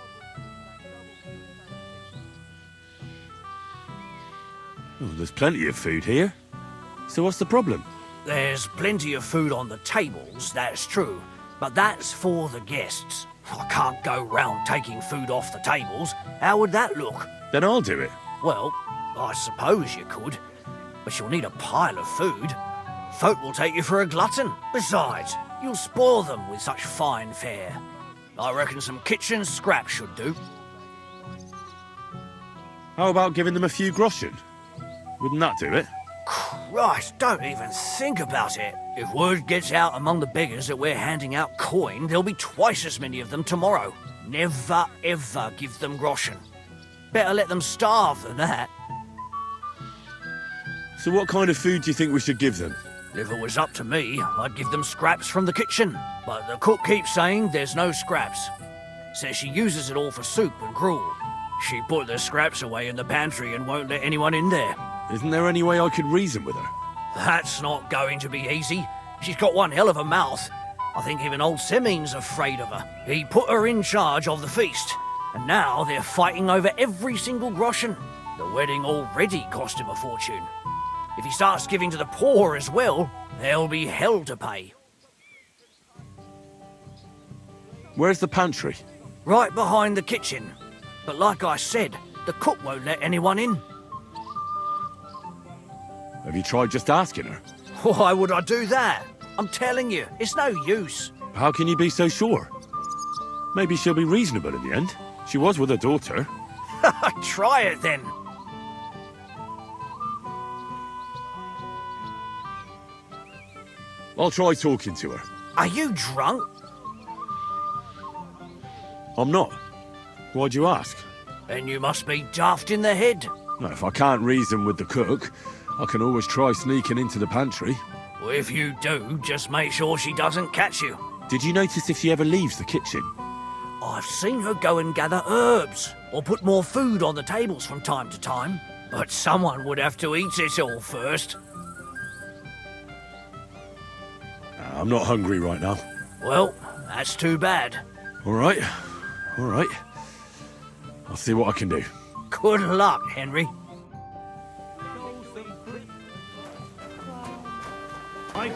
Oh, there's plenty of food here. So what's the problem? There's plenty of food on the tables, that's true. But that's for the guests. I can't go round taking food off the tables. How would that look? Then I'll do it. Well, I suppose you could. But you'll need a pile of food. Folk will take you for a glutton. Besides, you'll spoil them with such fine fare. I reckon some kitchen scraps should do. How about giving them a few groschen? Wouldn't that do it? Christ, don't even think about it. If word gets out among the beggars that we're handing out coin, there'll be twice as many of them tomorrow. Never, ever give them groschen. Better let them starve than that. So what kind of food do you think we should give them? If it was up to me, I'd give them scraps from the kitchen. But the cook keeps saying there's no scraps. Says she uses it all for soup and gruel. She put the scraps away in the pantry and won't let anyone in there. Isn't there any way I could reason with her? That's not going to be easy. She's got one hell of a mouth. I think even old Semine's afraid of her. He put her in charge of the feast, and now they're fighting over every single groschen. The wedding already cost him a fortune. If he starts giving to the poor as well, there'll be hell to pay. Where's the pantry? Right behind the kitchen. But like I said, the cook won't let anyone in. Have you tried just asking her? Why would I do that? I'm telling you, it's no use. How can you be so sure? Maybe she'll be reasonable in the end. She was with her daughter. Try it then. I'll try talking to her. Are you drunk? I'm not. Why'd you ask? Then you must be daft in the head. No, if I can't reason with the cook, I can always try sneaking into the pantry. Well, if you do, just make sure she doesn't catch you. Did you notice if she ever leaves the kitchen? I've seen her go and gather herbs, or put more food on the tables from time to time. But someone would have to eat it all first. I'm not hungry right now. Well, that's too bad. All right. I'll see what I can do. Good luck, Henry. Are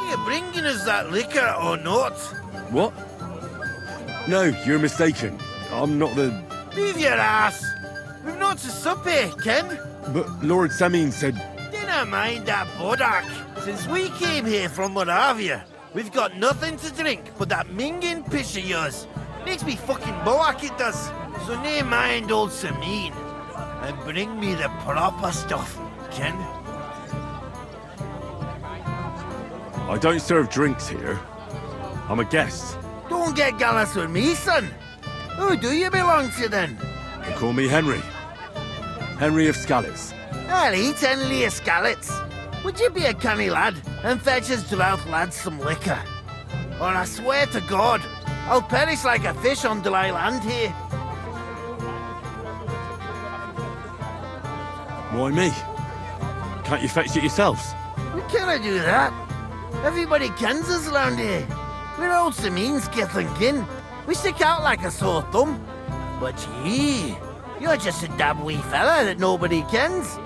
you bringing us that liquor or not? What? No, you're mistaken. I'm not the... Leave your ass! We've not to sup here, Ken. But Lord Semine said... Dinna mind that bodach. Since we came here from Moravia, we've got nothing to drink but that minging piss of yours. Makes me fucking boak, it does. So nae mind old Semine. And bring me the proper stuff, Ken. I don't serve drinks here. I'm a guest. Don't get gallus with me, son. Who do you belong to, then? They call me Henry. Henry of Skalitz. I'll eat Henry of Skalitz. Would you be a canny lad and fetch us drought lads some liquor? Or I swear to God, I'll perish like a fish on dry land here. Why me? Can't you fetch it yourselves? We cannot do that. Everybody kens us round here. We're old Semine's kith and kin. We stick out like a sore thumb. But you're just a dab wee fella that nobody kens.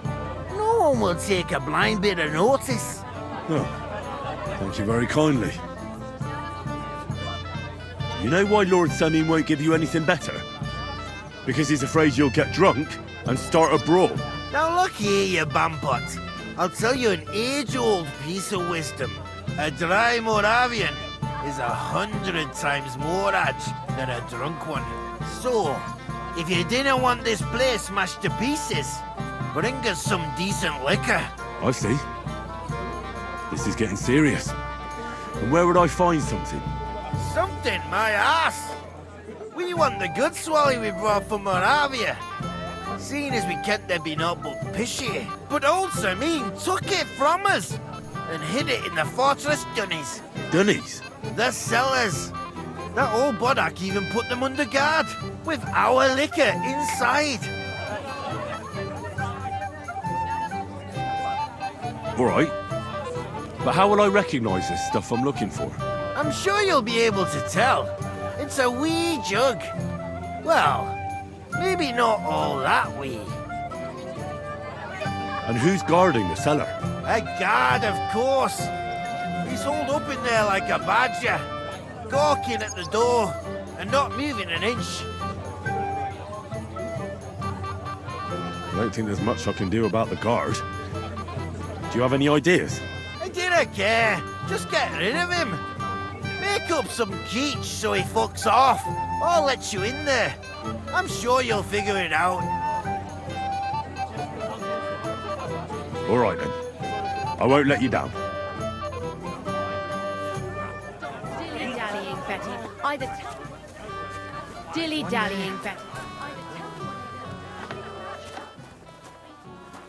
No one will take a blind bit of notice. Oh, thank you very kindly. You know why Lord Semine won't give you anything better? Because he's afraid you'll get drunk and start a brawl. Now look here, you bampot. I'll tell you an age-old piece of wisdom. A dry Moravian is 100 times more edge than a drunk one. So, if you didn't want this place smashed to pieces, bring us some decent liquor. I see. This is getting serious. And where would I find something? Something, my ass! We want the good swally we brought from Moravia. Seeing as we can't there be naught but pishy. But old Semine took it from us and hid it in the fortress dunnies. Dunnies? The cellars. That old bodach even put them under guard with our liquor inside. All right. But how will I recognise this stuff I'm looking for? I'm sure you'll be able to tell. It's a wee jug. Well, maybe not all that wee. And who's guarding the cellar? A guard, of course. He's holed up in there like a badger, gawking at the door and not moving an inch. I don't think there's much I can do about the guard. Do you have any ideas? I didn't care. Just get rid of him. Make up some geech so he fucks off. I'll let you in there. I'm sure you'll figure it out. All right, then. I won't let you down. Dilly-dallying, Betty. Dilly-dallying, Betty.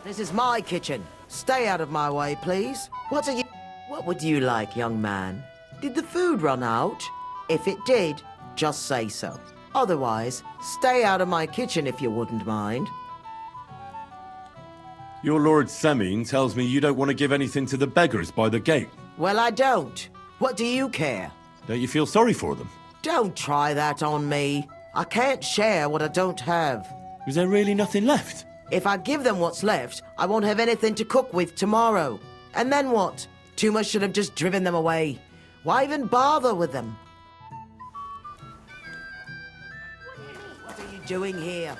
This is my kitchen. Stay out of my way, please. What would you like, young man? Did the food run out? If it did, just say so. Otherwise, stay out of my kitchen if you wouldn't mind. Your Lord Semine tells me you don't want to give anything to the beggars by the gate. Well, I don't. What do you care? Don't you feel sorry for them? Don't try that on me. I can't share what I don't have. Is there really nothing left? If I give them what's left, I won't have anything to cook with tomorrow. And then what? Tuma should have just driven them away. Why even bother with them? What are you doing here?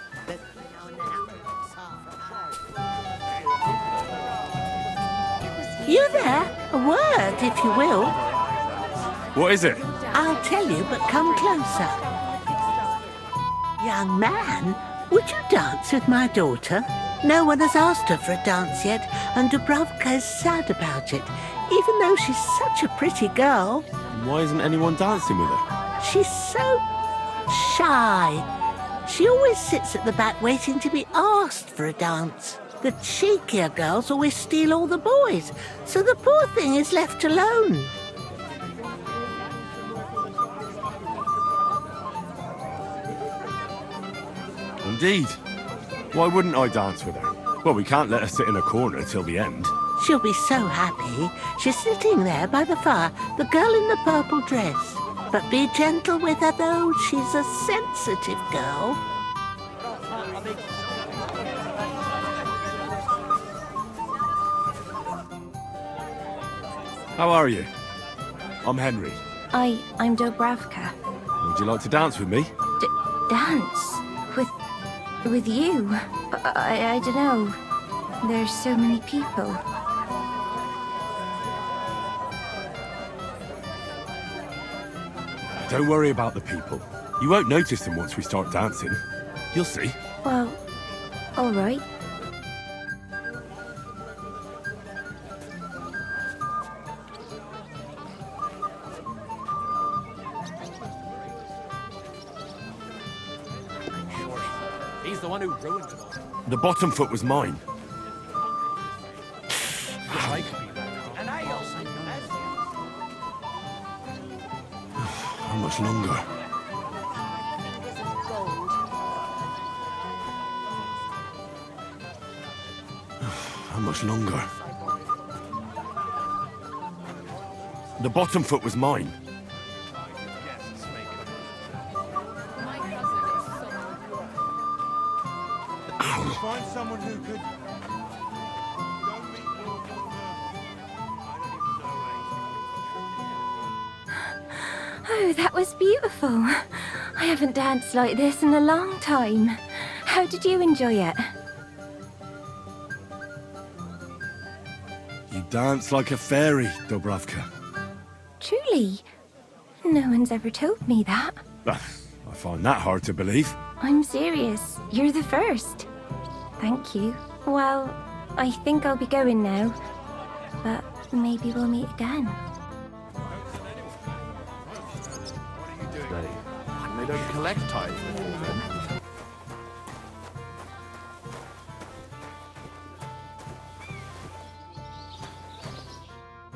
You there? A word, if you will. What is it? I'll tell you, but come closer. Young man, would you dance with my daughter? No one has asked her for a dance yet, and Dubravka is sad about it, even though she's such a pretty girl. Why isn't anyone dancing with her? She's so shy. She always sits at the back waiting to be asked for a dance. The cheekier girls always steal all the boys, so the poor thing is left alone. Indeed. Why wouldn't I dance with her? Well, we can't let her sit in a corner till the end. She'll be so happy. She's sitting there by the fire, the girl in the purple dress. But be gentle with her, though. She's a sensitive girl. How are you? I'm Henry. I'm Dubravka. Would you like to dance with me? Dance? With you? I don't know. There's so many people. Don't worry about the people. You won't notice them once we start dancing. You'll see. Well, all right. He's the one who ruined it all. The bottom foot was mine. How much longer? How much longer? The bottom foot was mine. Find someone who could... Oh, that was beautiful. I haven't danced like this in a long time. How did you enjoy it? You dance like a fairy, Dubravka. Truly? No one's ever told me that. I find that hard to believe. I'm serious. You're the first. Thank you. Well, I think I'll be going now. But maybe we'll meet again. They don't collect tithes before then.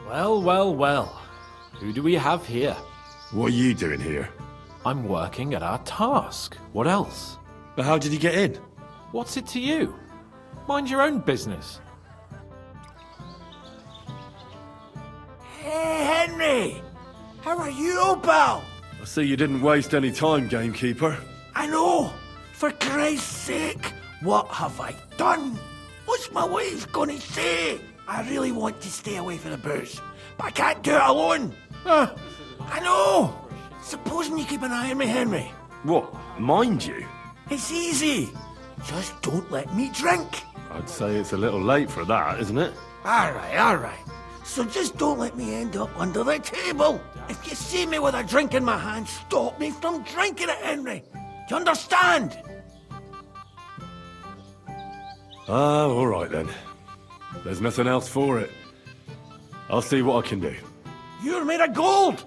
Well, well, well. Who do we have here? What are you doing here? I'm working at our task. What else? But how did you get in? What's it to you? Mind your own business. Hey, Henry! How are you, pal? I see you didn't waste any time, gamekeeper. I know! For Christ's sake! What have I done? What's my wife gonna say? I really want to stay away from the booze, but I can't do it alone! I know! Supposing you keep an eye on me, Henry. What, mind you? It's easy. Just don't let me drink. I'd say it's a little late for that, isn't it? All right. So just don't let me end up under the table. If you see me with a drink in my hand, stop me from drinking it, Henry. Do you understand? All right then. There's nothing else for it. I'll see what I can do. You're made of gold.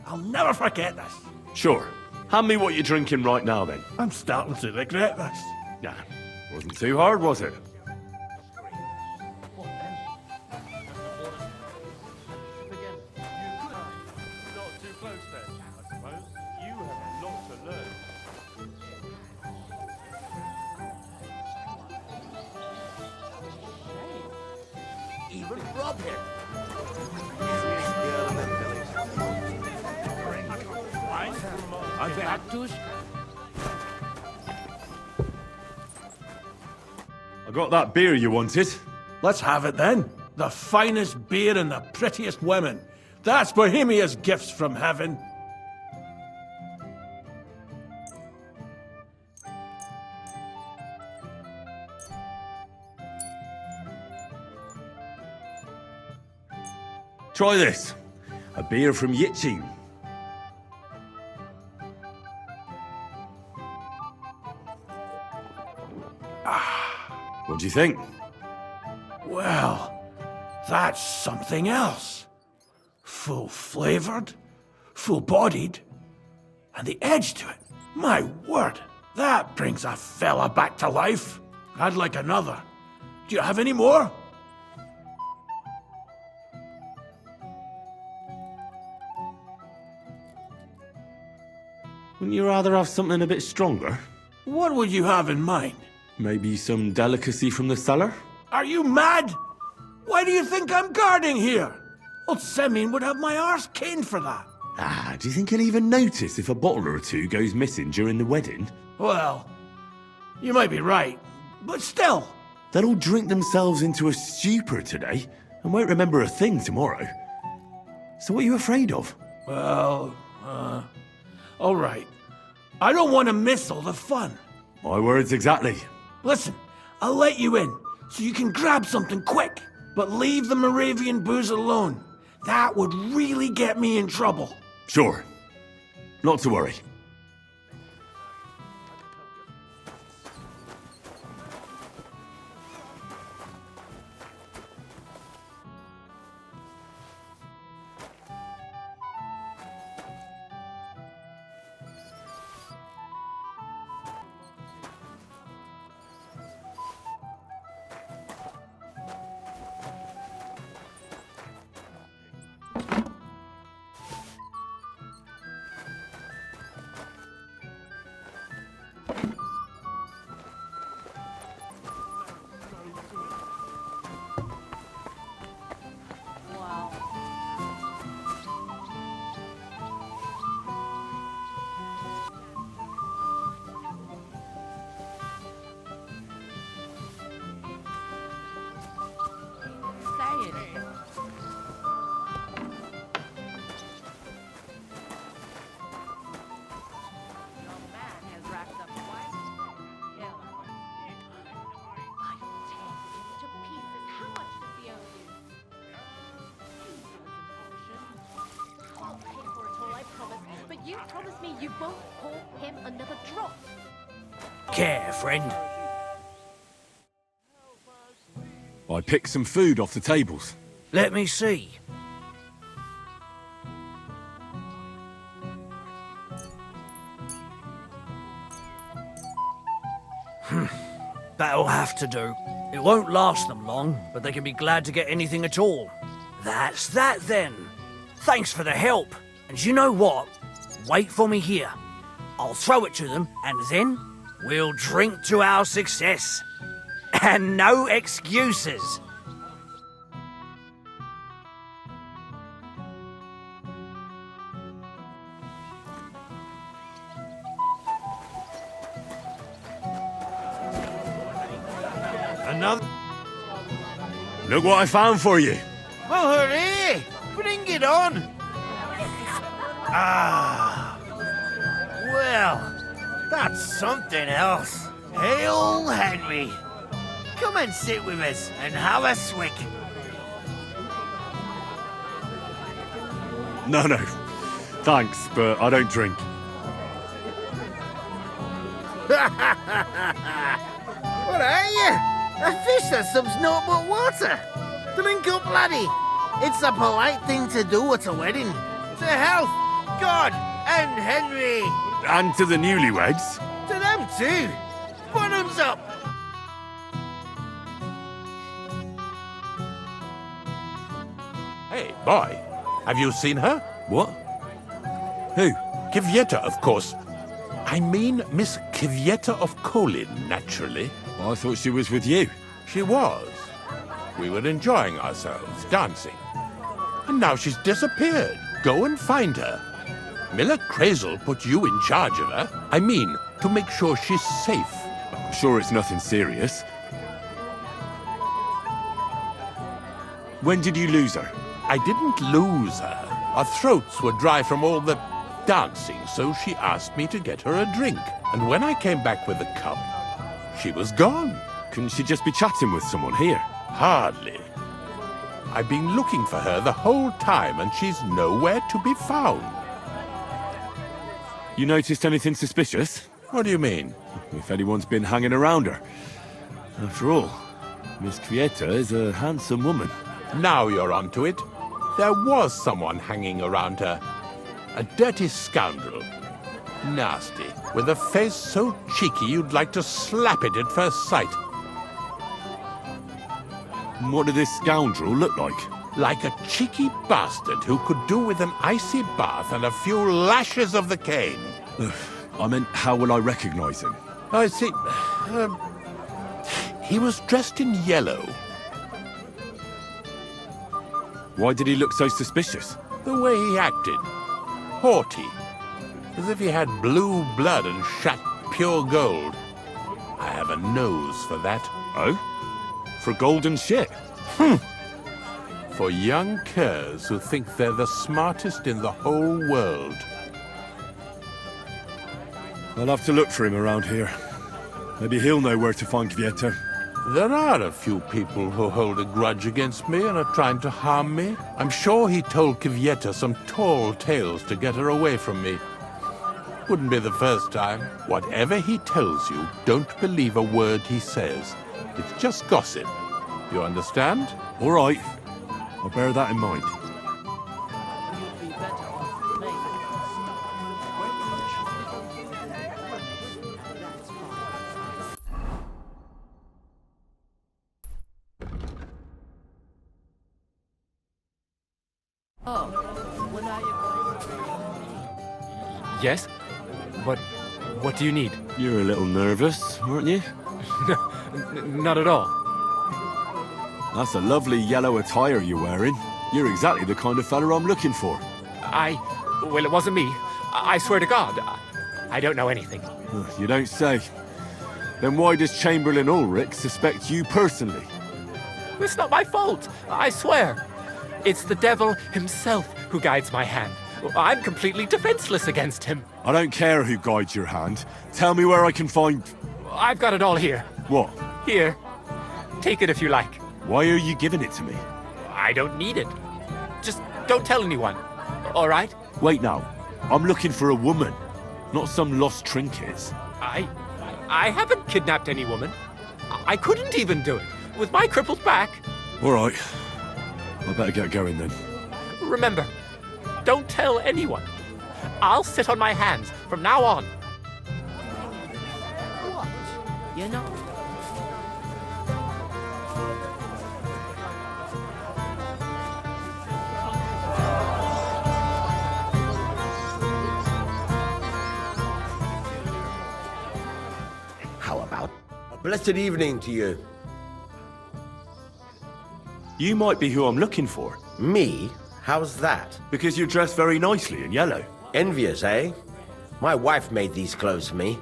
I'll never forget this. Sure. Hand me what you're drinking right now, then. I'm starting to regret this. Nah, wasn't too hard, was it? Even rob him. I got that beer you wanted. Let's have it then. The finest beer and the prettiest women. That's Bohemia's gifts from heaven. Try this. A beer from Yitchin. What do you think? Well, that's something else. Full-flavored, full-bodied, and the edge to it. My word, that brings a fella back to life. I'd like another. Do you have any more? Wouldn't you rather have something a bit stronger? What would you have in mind? Maybe some delicacy from the cellar? Are you mad? Why do you think I'm guarding here? Old Semine would have my arse caned for that. Do you think he'll even notice if a bottle or two goes missing during the wedding? Well, you might be right, but still. They'll all drink themselves into a stupor today and won't remember a thing tomorrow. So what are you afraid of? Well, all right. I don't want to miss all the fun. My words exactly. Listen, I'll let you in, so you can grab something quick. But leave the Moravian booze alone. That would really get me in trouble. Sure. Not to worry. You promised me you won't pour him another drop. Care, friend. I picked some food off the tables. Let me see. That'll have to do. It won't last them long, but they can be glad to get anything at all. That's that then. Thanks for the help. And you know what? Wait for me here. I'll throw it to them, and then we'll drink to our success. And no excuses. Another. Look what I found for you. Well, hooray! Bring it on! Ah. Well, that's something else. Hail Henry! Come and sit with us and have a swick. No, thanks, but I don't drink. What are you? A fish that subs naught but water. Drink up, laddie. It's a polite thing to do at a wedding. To health, God, and Henry. And to the newlyweds. To them too. Bottoms up. Hey, boy. Have you seen her? What? Who? Kvyetta, of course. I mean Miss Kvyetta of Kolin, naturally. I thought she was with you. She was. We were enjoying ourselves, dancing. And now she's disappeared. Go and find her. Miller Krezyl put you in charge of her. I mean, to make sure she's safe. I'm sure it's nothing serious. When did you lose her? I didn't lose her. Our throats were dry from all the dancing, so she asked me to get her a drink. And when I came back with the cup, she was gone. Couldn't she just be chatting with someone here? Hardly. I've been looking for her the whole time, and she's nowhere to be found. You noticed anything suspicious? What do you mean? If anyone's been hanging around her. After all, Miss Kvieta is a handsome woman. Now you're onto it. There was someone hanging around her. A dirty scoundrel. Nasty. With a face so cheeky you'd like to slap it at first sight. What did this scoundrel look like? Like a cheeky bastard who could do with an icy bath and a few lashes of the cane. I meant, how will I recognize him? I see. He was dressed in yellow. Why did he look so suspicious? The way he acted. Haughty. As if he had blue blood and shat pure gold. I have a nose for that. Oh? For gold and shit? For young curs who think they're the smartest in the whole world. I'll have to look for him around here. Maybe he'll know where to find Kvieta. There are a few people who hold a grudge against me and are trying to harm me. I'm sure he told Kvieta some tall tales to get her away from me. Wouldn't be the first time. Whatever he tells you, don't believe a word he says. It's just gossip. You understand? All right. I'll bear that in mind. Yes? What do you need? You're a little nervous, weren't you? Not at all. That's a lovely yellow attire you're wearing. You're exactly the kind of fella I'm looking for. Well, it wasn't me. I swear to God. I don't know anything. You don't say. Then why does Chamberlain Ulrich suspect you personally? It's not my fault. I swear. It's the devil himself who guides my hand. I'm completely defenseless against him. I don't care who guides your hand. Tell me where I can find... I've got it all here. What? Here. Take it if you like. Why are you giving it to me? I don't need it. Just don't tell anyone. All right? Wait now. I'm looking for a woman, not some lost trinkets. I haven't kidnapped any woman. I couldn't even do it with my crippled back. All right. I better get going then. Remember, don't tell anyone. I'll sit on my hands from now on. What? You know? How about a blessed evening to you? You might be who I'm looking for. Me? How's that? Because you're dressed very nicely in yellow. Envious, eh? My wife made these clothes for me,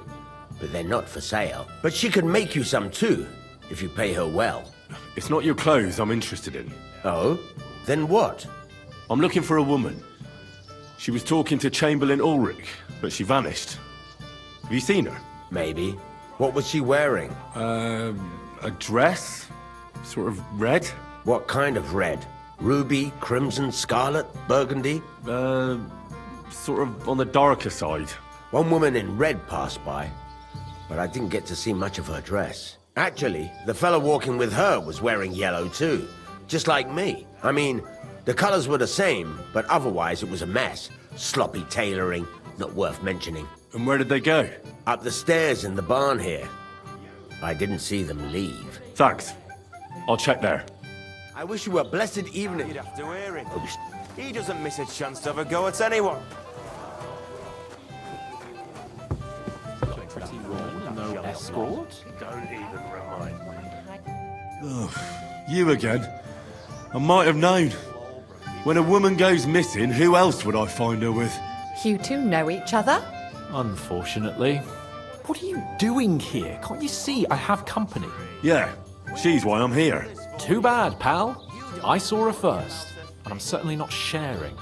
but they're not for sale. But she can make you some too, if you pay her well. It's not your clothes I'm interested in. Oh? Then what? I'm looking for a woman. She was talking to Chamberlain Ulrich, but she vanished. Have you seen her? Maybe. What was she wearing? A dress? Sort of red? What kind of red? Ruby, crimson, scarlet, burgundy? Sort of on the darker side. One woman in red passed by, but I didn't get to see much of her dress. Actually, the fellow walking with her was wearing yellow too, just like me. I mean, the colors were the same, but otherwise it was a mess. Sloppy tailoring, not worth mentioning. And where did they go? Up the stairs in the barn here. I didn't see them leave. Thanks. I'll check there. I wish you a blessed evening. You'd have to hear him. He doesn't miss a chance to have a go at anyone. No escort? Don't even remind me. Oh, you again. I might have known. When a woman goes missing, who else would I find her with? You two know each other? Unfortunately. What are you doing here? Can't you see I have company? Yeah, she's why I'm here. Too bad, pal. I saw her first, and I'm certainly not sharing.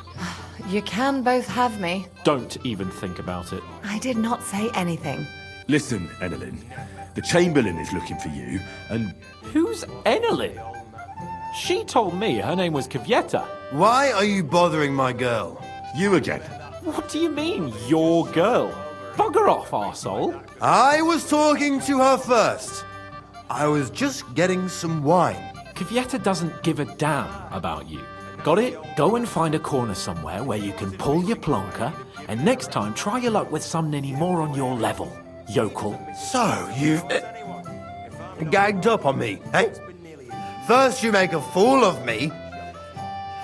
You can both have me. Don't even think about it. I did not say anything. Listen, Enelin. The Chamberlain is looking for you, and... Who's Enelin? She told me her name was Kvieta. Why are you bothering my girl? You again. What do you mean, your girl? Bugger off, arsehole. I was talking to her first. I was just getting some wine. Kvyeta doesn't give a damn about you. Got it? Go and find a corner somewhere where you can pull your plonker, and next time try your luck with some ninny more on your level, yokel. So, you've gagged up on me, eh? First you make a fool of me,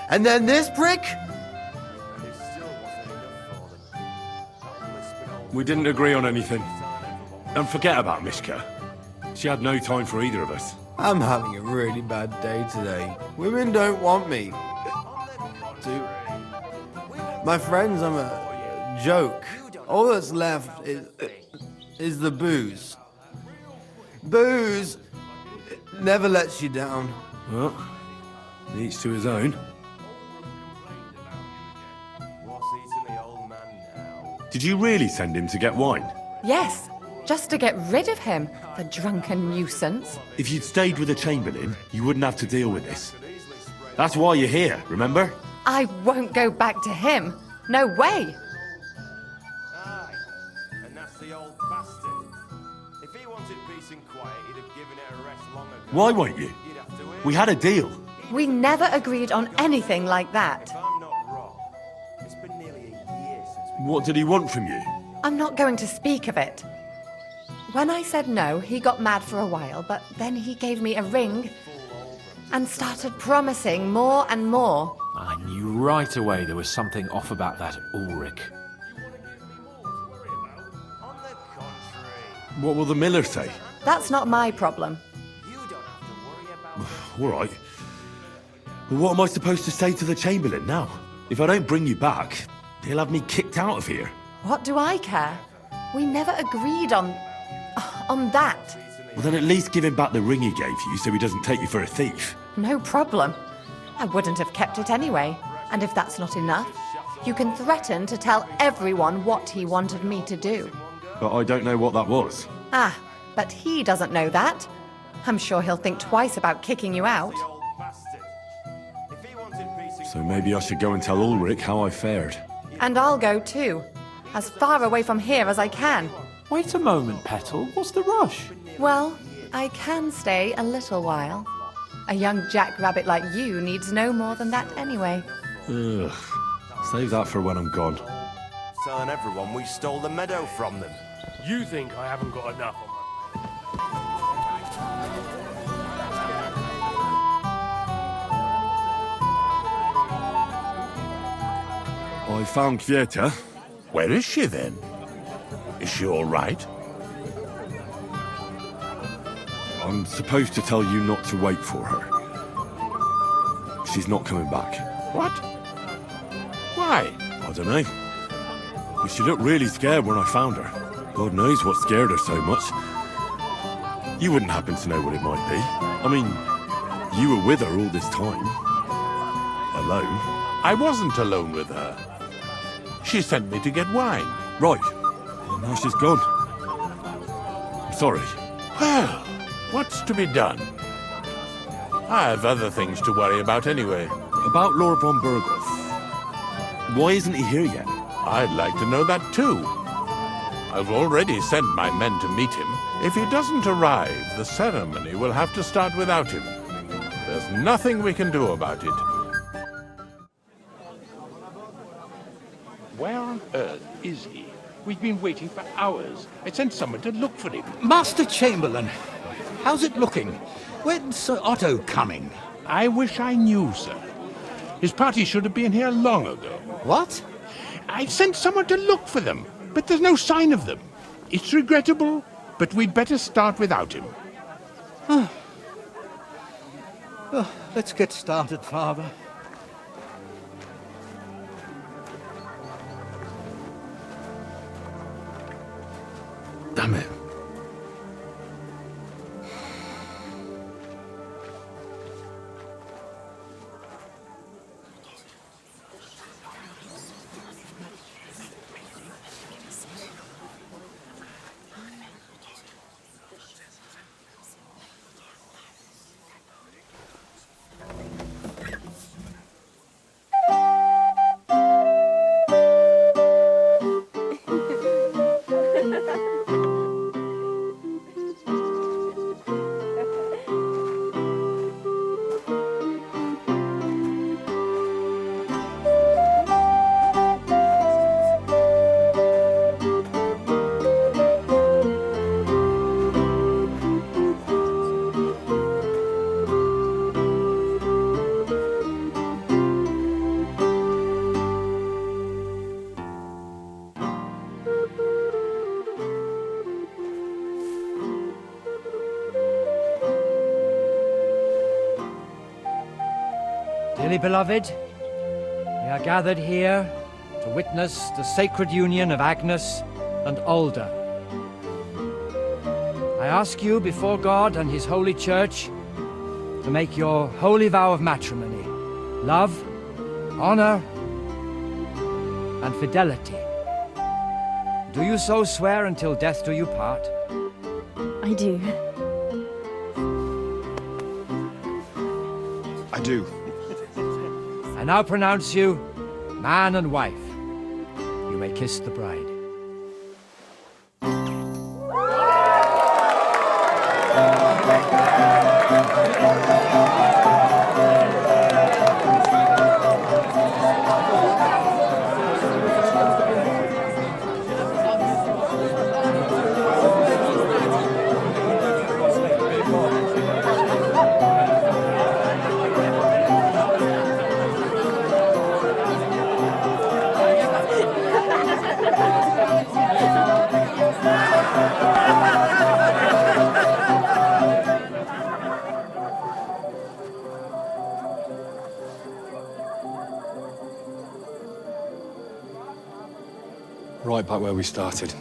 and then this prick? We didn't agree on anything. And forget about Mishka. She had no time for either of us. I'm having a really bad day today. Women don't want me. My friends, I'm a joke. All that's left is the booze. Booze never lets you down. Well, each to his own. Did you really send him to get wine? Yes, just to get rid of him, the drunken nuisance. If you'd stayed with the Chamberlain, you wouldn't have to deal with this. That's why you're here, remember? I won't go back to him. No way. And that's the old bastard. If he wanted peace and quiet, he'd have given it a rest long ago. Why won't you? We had a deal. We never agreed on anything like that. What did he want from you? I'm not going to speak of it. When I said no, he got mad for a while, but then he gave me a ring and started promising more and more. I knew right away there was something off about that Ulrich. What will the miller say? That's not my problem. All right. But what am I supposed to say to the Chamberlain now? If I don't bring you back, he'll have me kicked out of here. What do I care? We never agreed on that. Well, then at least give him back the ring he gave you so he doesn't take you for a thief. No problem. I wouldn't have kept it anyway. And if that's not enough, you can threaten to tell everyone what he wanted me to do. But I don't know what that was. Ah, but he doesn't know that. I'm sure he'll think twice about kicking you out. So maybe I should go and tell Ulrich how I fared. And I'll go too. As far away from here as I can. Wait a moment, Petal. What's the rush? Well, I can stay a little while. A young jackrabbit like you needs no more than that anyway. Ugh. Save that for when I'm gone. Telling everyone we stole the meadow from them. You think I haven't got enough on my... I found Kvyeta. Where is she then? Is she all right? I'm supposed to tell you not to wait for her. She's not coming back. What? Why? I don't know. But she looked really scared when I found her. God knows what scared her so much. You wouldn't happen to know what it might be. I mean, you were with her all this time. Alone. I wasn't alone with her. She sent me to get wine. Right. And now she's gone. I'm sorry. Well, what's to be done? I have other things to worry about anyway. About Lord von Burgos. Why isn't he here yet? I'd like to know that too. I've already sent my men to meet him. If he doesn't arrive, the ceremony will have to start without him. There's nothing we can do about it. Where on earth is he? We've been waiting for hours. I sent someone to look for him. Master Chamberlain, how's it looking? When's Sir Otto coming? I wish I knew, sir. His party should have been here long ago. What? I sent someone to look for them, but there's no sign of them. It's regrettable, but we'd better start without him. Let's get started, Father. Damn it. Dearly beloved, we are gathered here to witness the sacred union of Agnes and Alda. I ask you before God and his holy church to make your holy vow of matrimony, love, honor, and fidelity. Do you so swear until death do you part? I do. I do. I now pronounce you man and wife. You may kiss the bride. Right back where we started.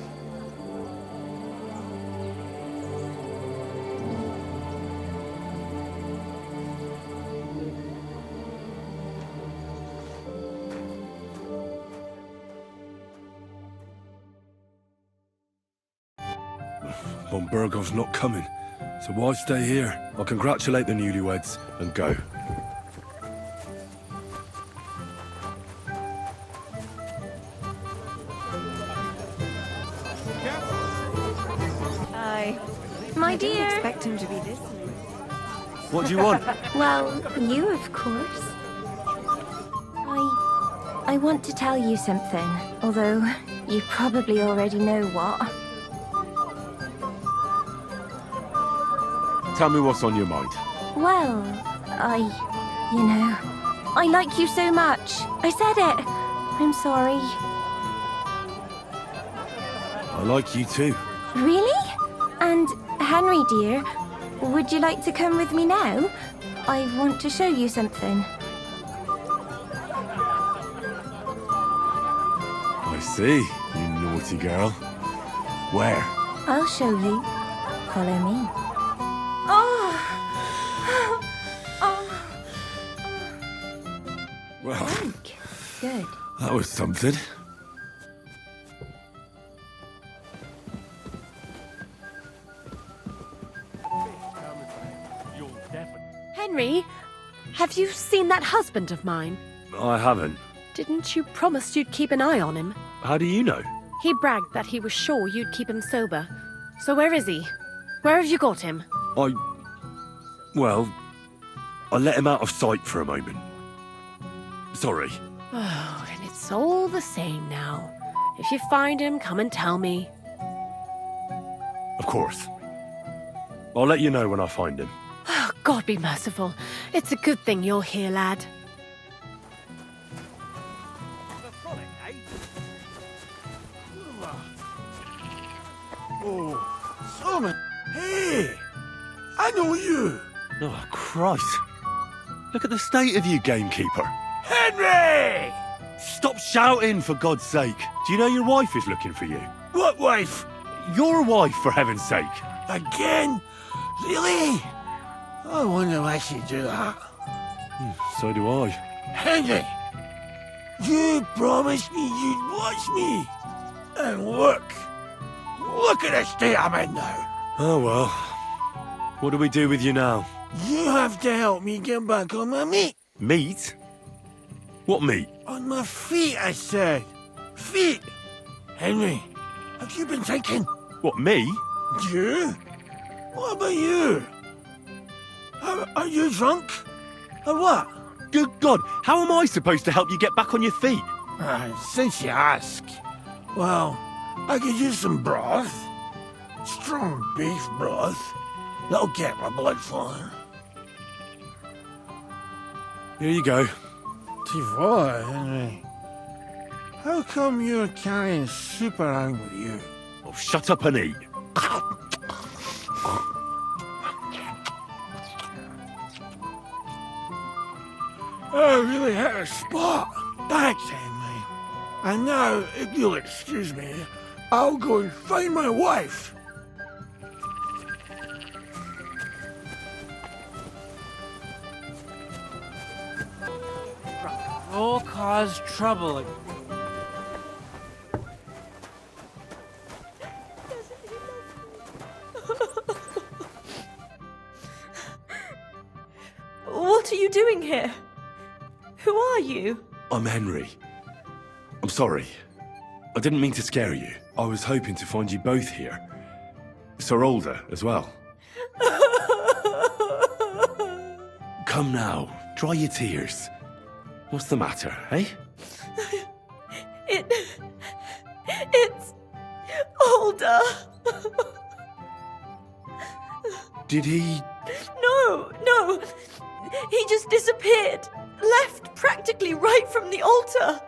Von Burgov's not coming, so why stay here? I'll congratulate the newlyweds and go. My dear. I didn't expect him to be this. What do you want? Well, you, of course. I want to tell you something, although you probably already know what. Tell me what's on your mind. Well, I like you so much. I said it. I'm sorry. I like you too. Really? And Henry, dear, would you like to come with me now? I want to show you something. I see, you naughty girl. Where? I'll show you. Follow me. Well, Good. that was something. Henry, have you seen that husband of mine? I haven't. Didn't you promise you'd keep an eye on him? How do you know? He bragged that he was sure you'd keep him sober. So where is he? Where have you got him? Well, I let him out of sight for a moment. Sorry. Oh, and it's all the same now. If you find him, come and tell me. Of course. I'll let you know when I find him. Oh, God be merciful. It's a good thing you're here, lad. Oh, Simon! Hey! I know you! Oh, Christ. Look at the state of you, gamekeeper. Henry! Stop shouting, for God's sake. Do you know your wife is looking for you? What wife? Your wife, for heaven's sake. Again? Really? I wonder why she'd do that. So do I. Henry! You promised me you'd watch me. And look. Look at the state I'm in now. Oh, well. What do we do with you now? You have to help me get back on my meat. Meat? What meat? On my feet, I said. Feet! Henry, have you been thinking? What, me? You? What about you? Are you drunk? Or what? Good God, how am I supposed to help you get back on your feet? Since you ask. Well, I could use some broth. Strong beef broth. That'll get my blood flowing. Here you go. Tivor, Henry. How come you're carrying soup around with you? Oh, shut up and eat. Oh, a spot. Thanks, Henry. And now, if you'll excuse me, I'll go and find my wife. All cause trouble. What are you doing here? Who are you? I'm Henry. I'm sorry. I didn't mean to scare you. I was hoping to find you both here. Sir Alder as well. Come now, dry your tears. What's the matter, eh? It's Alder. Did he... No. He just disappeared. Left practically right from the altar.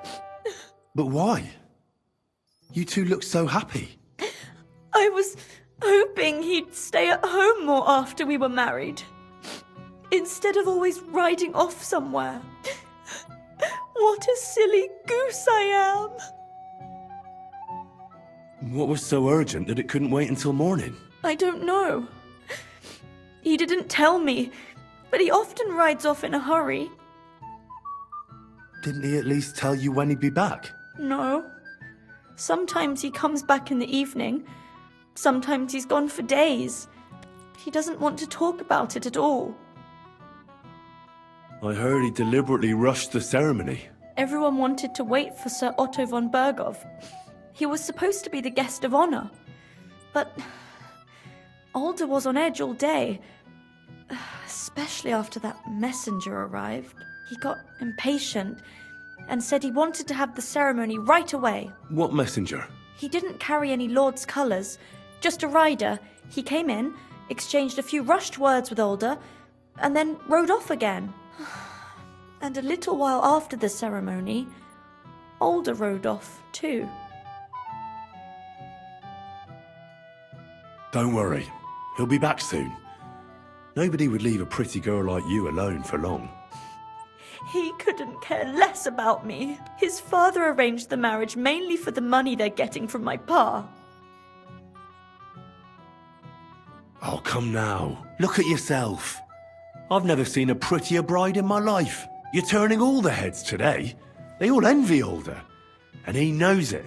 But why? You two look so happy. I was hoping he'd stay at home more after we were married. Instead of always riding off somewhere. What a silly goose I am. What was so urgent that it couldn't wait until morning? I don't know. He didn't tell me, but he often rides off in a hurry. Didn't he at least tell you when he'd be back? No. Sometimes he comes back in the evening. Sometimes he's gone for days. He doesn't want to talk about it at all. I heard he deliberately rushed the ceremony. Everyone wanted to wait for Sir Otto von Berghoff. He was supposed to be the guest of honor. But Alder was on edge all day. Especially after that messenger arrived. He got impatient and said he wanted to have the ceremony right away. What messenger? He didn't carry any lord's colours, just a rider. He came in, exchanged a few rushed words with Alder, and then rode off again. And a little while after the ceremony, Alder rode off too. Don't worry, he'll be back soon. Nobody would leave a pretty girl like you alone for long. He couldn't care less about me. His father arranged the marriage mainly for the money they're getting from my pa. Oh, come now. Look at yourself. I've never seen a prettier bride in my life. You're turning all the heads today. They all envy Alder. And he knows it.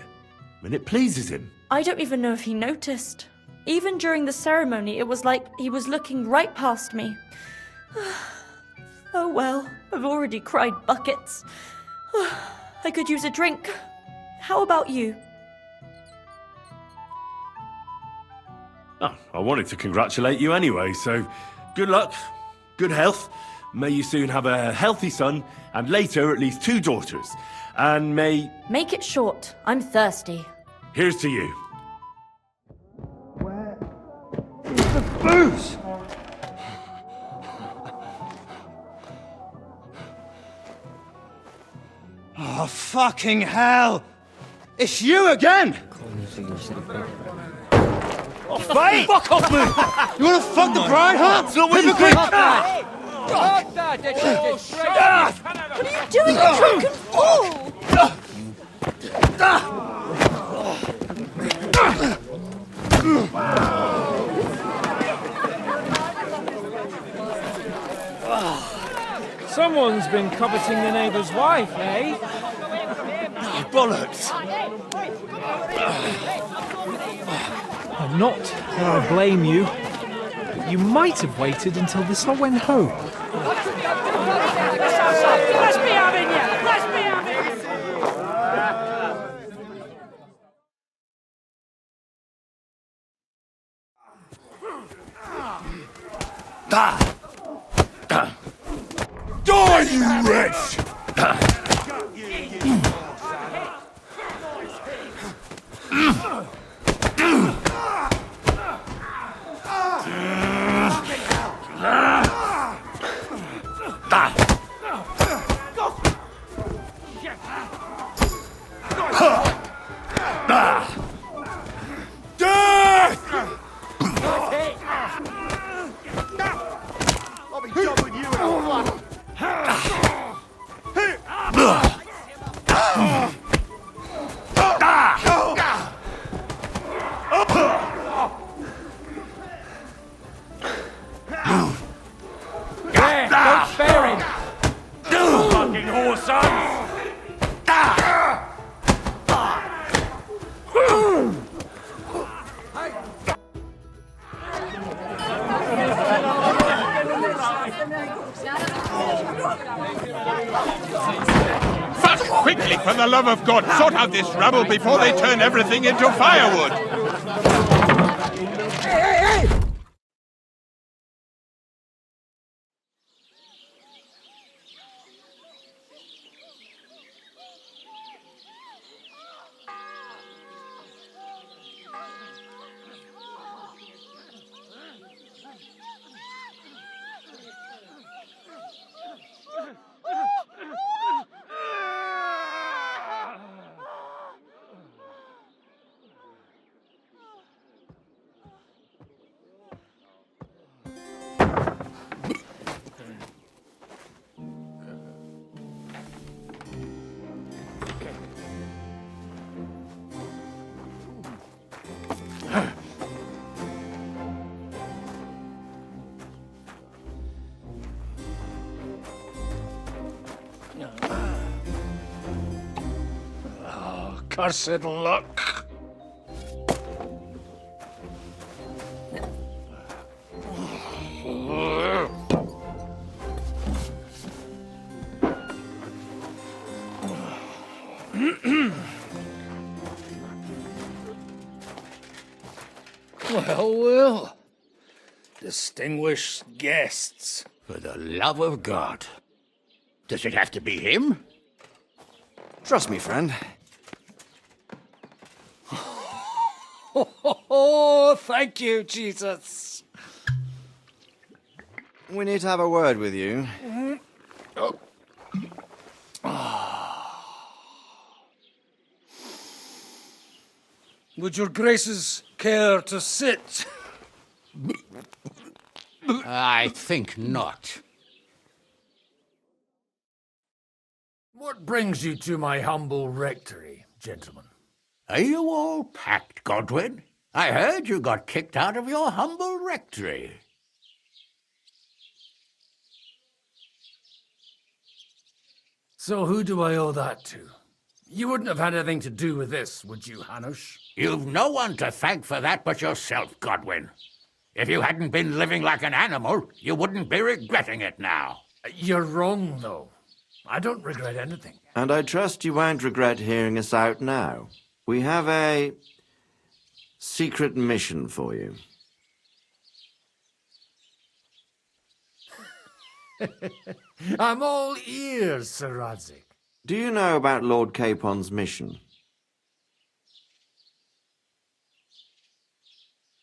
And it pleases him. I don't even know if he noticed. Even during the ceremony, it was like he was looking right past me. Oh well, I've already cried buckets. I could use a drink. How about you? Oh, I wanted to congratulate you anyway, so good luck, good health. May you soon have a healthy son, and later at least 2 daughters. And may... Make it short. I'm thirsty. Here's to you. The booze! Oh, fucking hell! It's you again! Oh, fight! Fuck off, man! You wanna fuck the bride, huh? So what you think? What are you doing, you drunken fool? Someone's been coveting the neighbour's wife, eh? Oh, bollocks! I'm not that I blame you. But you might have waited until this all went home. Let's be having you! Let's be having you! Die, you wretch! I'll be done with you in a For the love of God, sort out this rabble before they turn everything into firewood! Cursed luck. Well. Distinguished guests. For the love of God. Does it have to be him? Trust me, friend. Oh, thank you, Jesus. We need to have a word with you. Would your graces care to sit? I think not. What brings you to my humble rectory, gentlemen? Are you all packed, Godwin? I heard you got kicked out of your humble rectory. So who do I owe that to? You wouldn't have had anything to do with this, would you, Hanush? You've no one to thank for that but yourself, Godwin. If you hadn't been living like an animal, you wouldn't be regretting it now. You're wrong, though. I don't regret anything. And I trust you won't regret hearing us out now. We have a secret mission for you. I'm all ears, Sir Radzik. Do you know about Lord Capon's mission?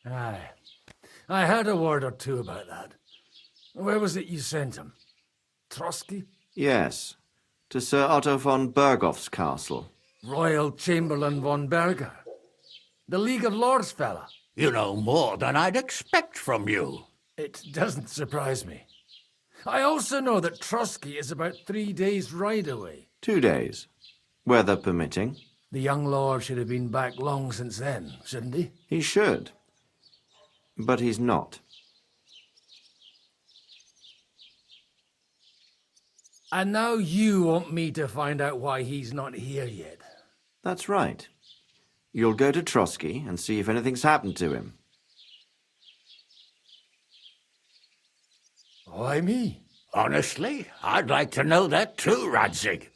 Aye. I heard a word or two about that. Where was it you sent him? Trotsky? Yes, to Sir Otto von Bergoff's castle. Royal Chamberlain von Berger. The League of Lords fella. You know more than I'd expect from you. It doesn't surprise me. I also know that Trotsky is about 3 days' ride away. 2 days, weather permitting. The young lord should have been back long since then, shouldn't he? He should, but he's not. And now you want me to find out why he's not here yet. That's right. You'll go to Trotsky and see if anything's happened to him. Why me? Honestly, I'd like to know that too, Radzik.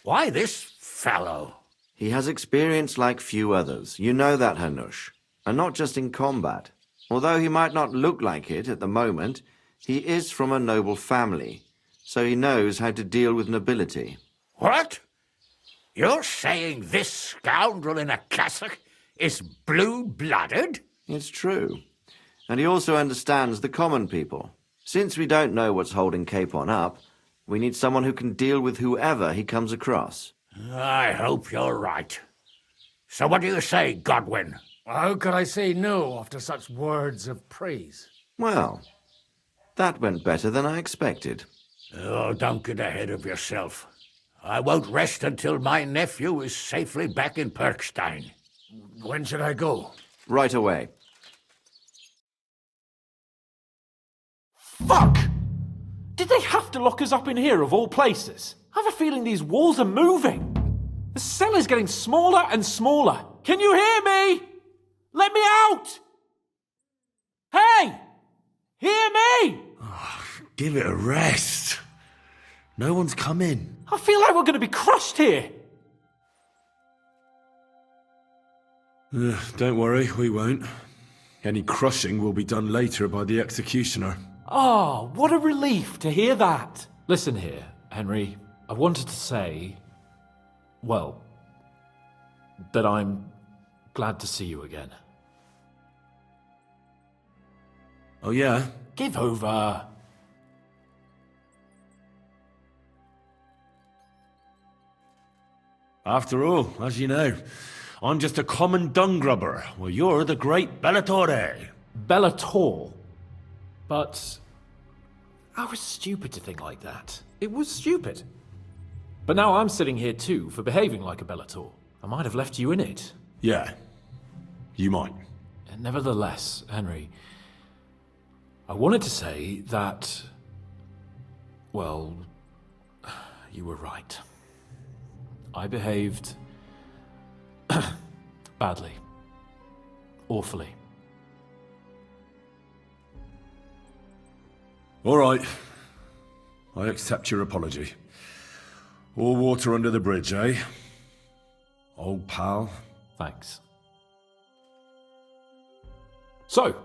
Why this fellow? He has experience like few others. You know that, Hanush. And not just in combat. Although he might not look like it at the moment, he is from a noble family, so he knows how to deal with nobility. What? You're saying this scoundrel in a cassock is blue-blooded? It's true. And he also understands the common people. Since we don't know what's holding Capon up, we need someone who can deal with whoever he comes across. I hope you're right. So what do you say, Godwin? How could I say no after such words of praise? Well, that went better than I expected. Oh, don't get ahead of yourself. I won't rest until my nephew is safely back in Perkstein. When should I go? Right away. Fuck! Did they have to lock us up in here of all places? I have a feeling these walls are moving. The cell is getting smaller and smaller. Can you hear me? Let me out! Hey! Hear me! Give it a rest. No one's come in. I feel like we're going to be crushed here. Don't worry, we won't. Any crushing will be done later by the executioner. Oh, what a relief to hear that. Listen here, Henry. I wanted to say, well, that I'm glad to see you again. Oh, yeah? Give over. After all, as you know, I'm just a common dung grubber, while you're the great Bellatore. Bellator? But I was stupid to think like that. It was stupid. But now I'm sitting here too for behaving like a Bellator. I might have left you in it. Yeah, you might. And nevertheless, Henry, I wanted to say that, well, you were right. I behaved badly. Awfully. All right. I accept your apology. All water under the bridge, eh? Old pal. Thanks. So,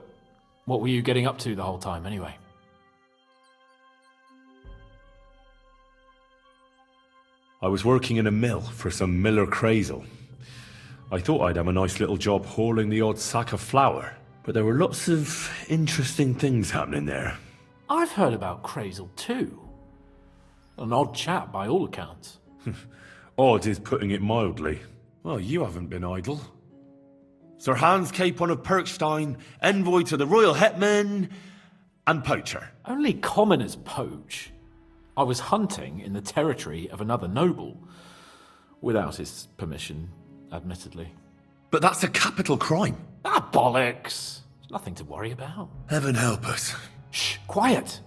what were you getting up to the whole time, anyway? I was working in a mill for some Miller Krezyl. I thought I'd have a nice little job hauling the odd sack of flour, but there were lots of interesting things happening there. I've heard about Krezyl too. An odd chap by all accounts. Odd is putting it mildly. Well, you haven't been idle. Sir Hans Capon of Perkstein, envoy to the royal hetman, and poacher. Only commoners poach. I was hunting in the territory of another noble. Without his permission, admittedly. But that's a capital crime. Ah, bollocks! Nothing to worry about. Heaven help us. Shh, quiet!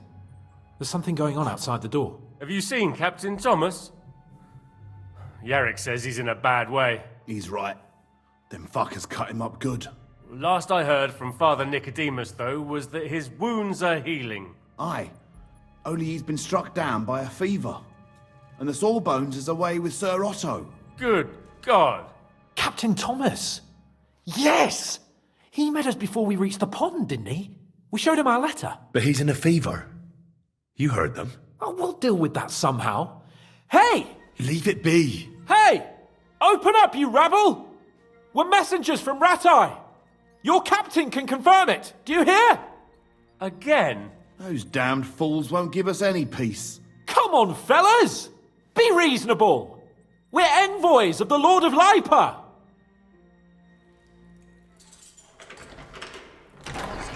There's something going on outside the door. Have you seen Captain Thomas? Yarrick says he's in a bad way. He's right. Them fuckers cut him up good. Last I heard from Father Nicodemus, though, was that his wounds are healing. Aye. Only he's been struck down by a fever. And the Sawbones is away with Sir Otto. Good God. Captain Thomas! Yes! He met us before we reached the pond, didn't he? We showed him our letter. But he's in a fever. You heard them. Oh, we'll deal with that somehow. Hey! Leave it be. Hey! Open up, you rabble! We're messengers from Ratai. Your captain can confirm it. Do you hear? Again? Those damned fools won't give us any peace. Come on, fellas! Be reasonable. We're envoys of the Lord of Lipa.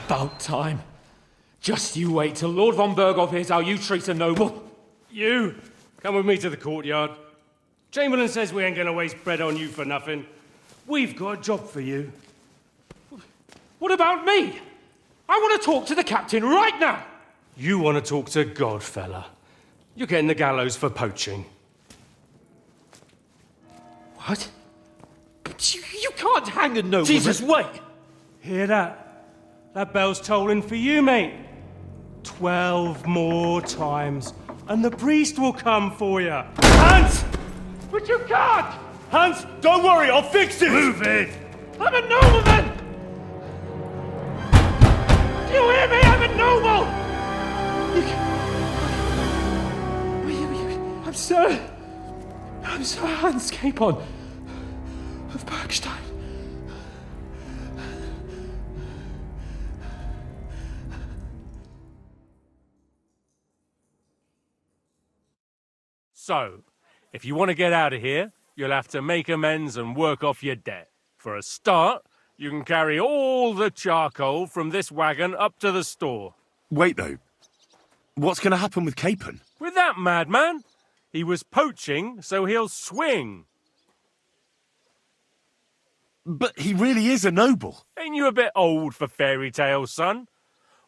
About time. Just you wait till Lord von Berghoff hears how you treat a noble. You, come with me to the courtyard. Chamberlain says we ain't gonna waste bread on you for nothing. We've got a job for you. What about me? I want to talk to the captain right now. You want to talk to God, fella. You're getting the gallows for poaching. What? But you can't hang a nobleman. Jesus, wait! Hear that? That bell's tolling for you, mate. 12 more times, and the priest will come for you. Hans! But you can't! Hans, don't worry, I'll fix it! Move it! I'm a nobleman! Do you hear me? I'm a noble! I'm Sir Hans Capon of Bergstein. So, if you want to get out of here, you'll have to make amends and work off your debt. For a start, you can carry all the charcoal from this wagon up to the store. Wait, though. What's going to happen with Capon? With that madman? He was poaching, so he'll swing. But he really is a noble. Ain't you a bit old for fairy tales, son?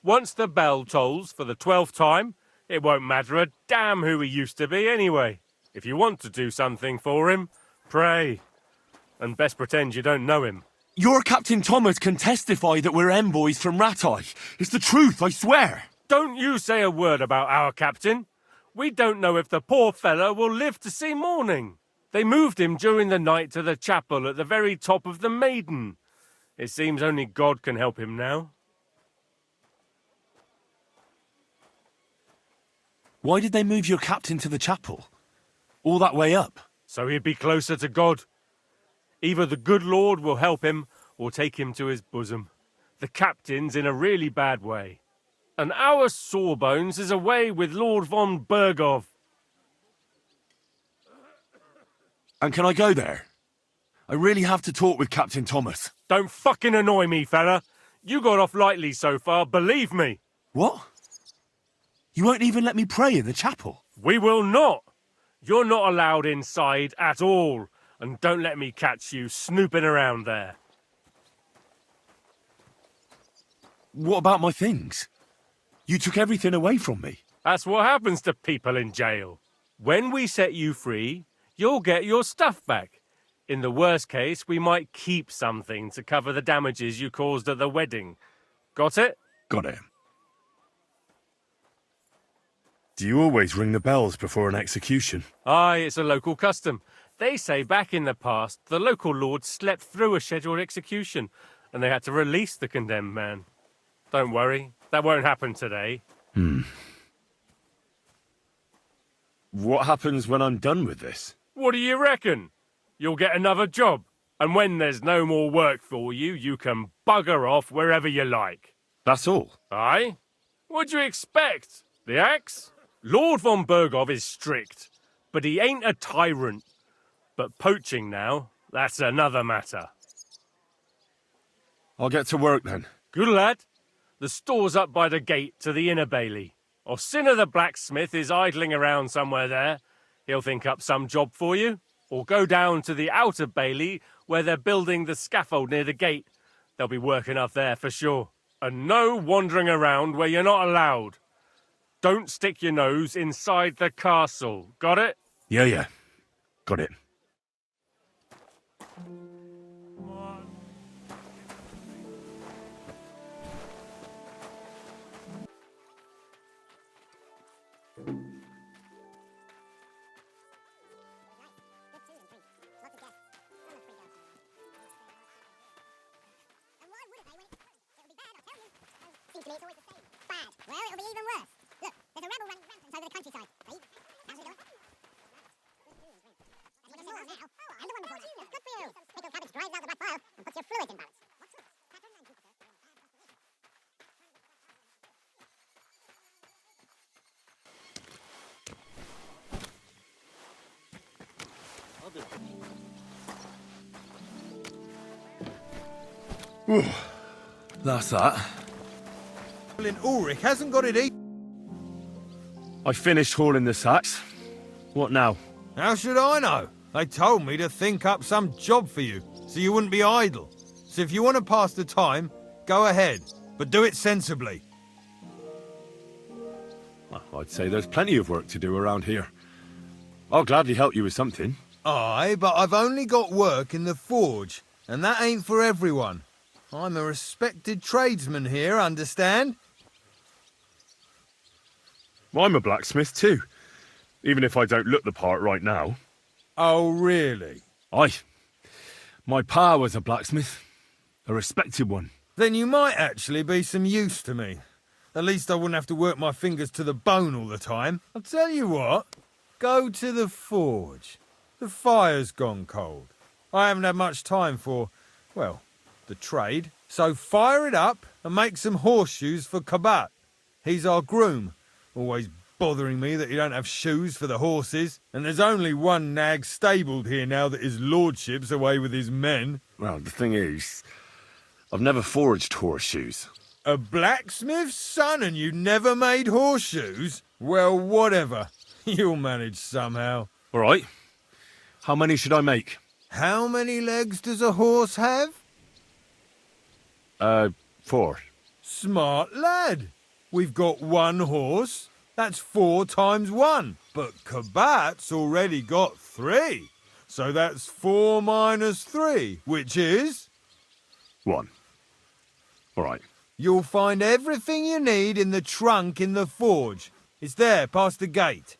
Once the bell tolls for the 12th time, it won't matter a damn who he used to be anyway. If you want to do something for him, pray. And best pretend you don't know him. Your Captain Thomas can testify that we're envoys from Ratai. It's the truth, I swear. Don't you say a word about our captain. We don't know if the poor fellow will live to see morning. They moved him during the night to the chapel at the very top of the Maiden, It seems only God can help him now. Why did they move your captain to the chapel? All that way up? So he'd be closer to God. Either the good Lord will help him, or take him to his bosom. The captain's in a really bad way. And our Sawbones is away with Lord von Bergov. And can I go there? I really have to talk with Captain Thomas. Don't fucking annoy me, fella. You got off lightly so far, believe me. What? You won't even let me pray in the chapel? We will not. You're not allowed inside at all. And don't let me catch you snooping around there. What about my things? You took everything away from me. That's what happens to people in jail. When we set you free, you'll get your stuff back. In the worst case, we might keep something to cover the damages you caused at the wedding. Got it? Got it. Do you always ring the bells before an execution? Aye, it's a local custom. They say back in the past, the local lord slept through a scheduled execution, and they had to release the condemned man. Don't worry, that won't happen today. What happens when I'm done with this? What do you reckon? You'll get another job, and when there's no more work for you, you can bugger off wherever you like. That's all? Aye? What'd you expect? The axe? Lord von Bergov is strict, but he ain't a tyrant. But poaching now, that's another matter. I'll get to work then. Good lad. The store's up by the gate to the inner bailey. Orsina the blacksmith is idling around somewhere there. He'll think up some job for you. Or go down to the outer bailey where they're building the scaffold near the gate. They'll be working up there for sure. And no wandering around where you're not allowed. Don't stick your nose inside the castle. Got it? Yeah. Got it. Well, it'll be even worse. Look, there's a rebel running rampant over the countryside. See? How's it going? That's what it's now. And the wonderful. Good for you. Pickled cabbage dries out the black bile and puts your fluids in balance. That's that. Ulrich hasn't got it either. I finished hauling the sacks. What now? How should I know? They told me to think up some job for you, so you wouldn't be idle. So if you want to pass the time, go ahead, but do it sensibly. Well, I'd say there's plenty of work to do around here. I'll gladly help you with something. Aye, but I've only got work in the forge, and that ain't for everyone. I'm a respected tradesman here, understand? I'm a blacksmith too, even if I don't look the part right now. Oh, really? Aye. My pa was a blacksmith, a respected one. Then you might actually be some use to me. At least I wouldn't have to work my fingers to the bone all the time. I'll tell you what, go to the forge. The fire's gone cold. I haven't had much time for, well, the trade. So fire it up and make some horseshoes for Kabat. He's our groom. Always bothering me that you don't have shoes for the horses. And there's only one nag stabled here now that his lordship's away with his men. Well, the thing is, I've never forged horseshoes. A blacksmith's son and you never made horseshoes? Well, whatever. You'll manage somehow. All right. How many should I make? How many legs does a horse have? 4. Smart lad. We've got one horse. That's 4 times 1. But Kabat's already got 3. So that's 4 minus 3, which is... 1. All right. You'll find everything you need in the trunk in the forge. It's there, past the gate.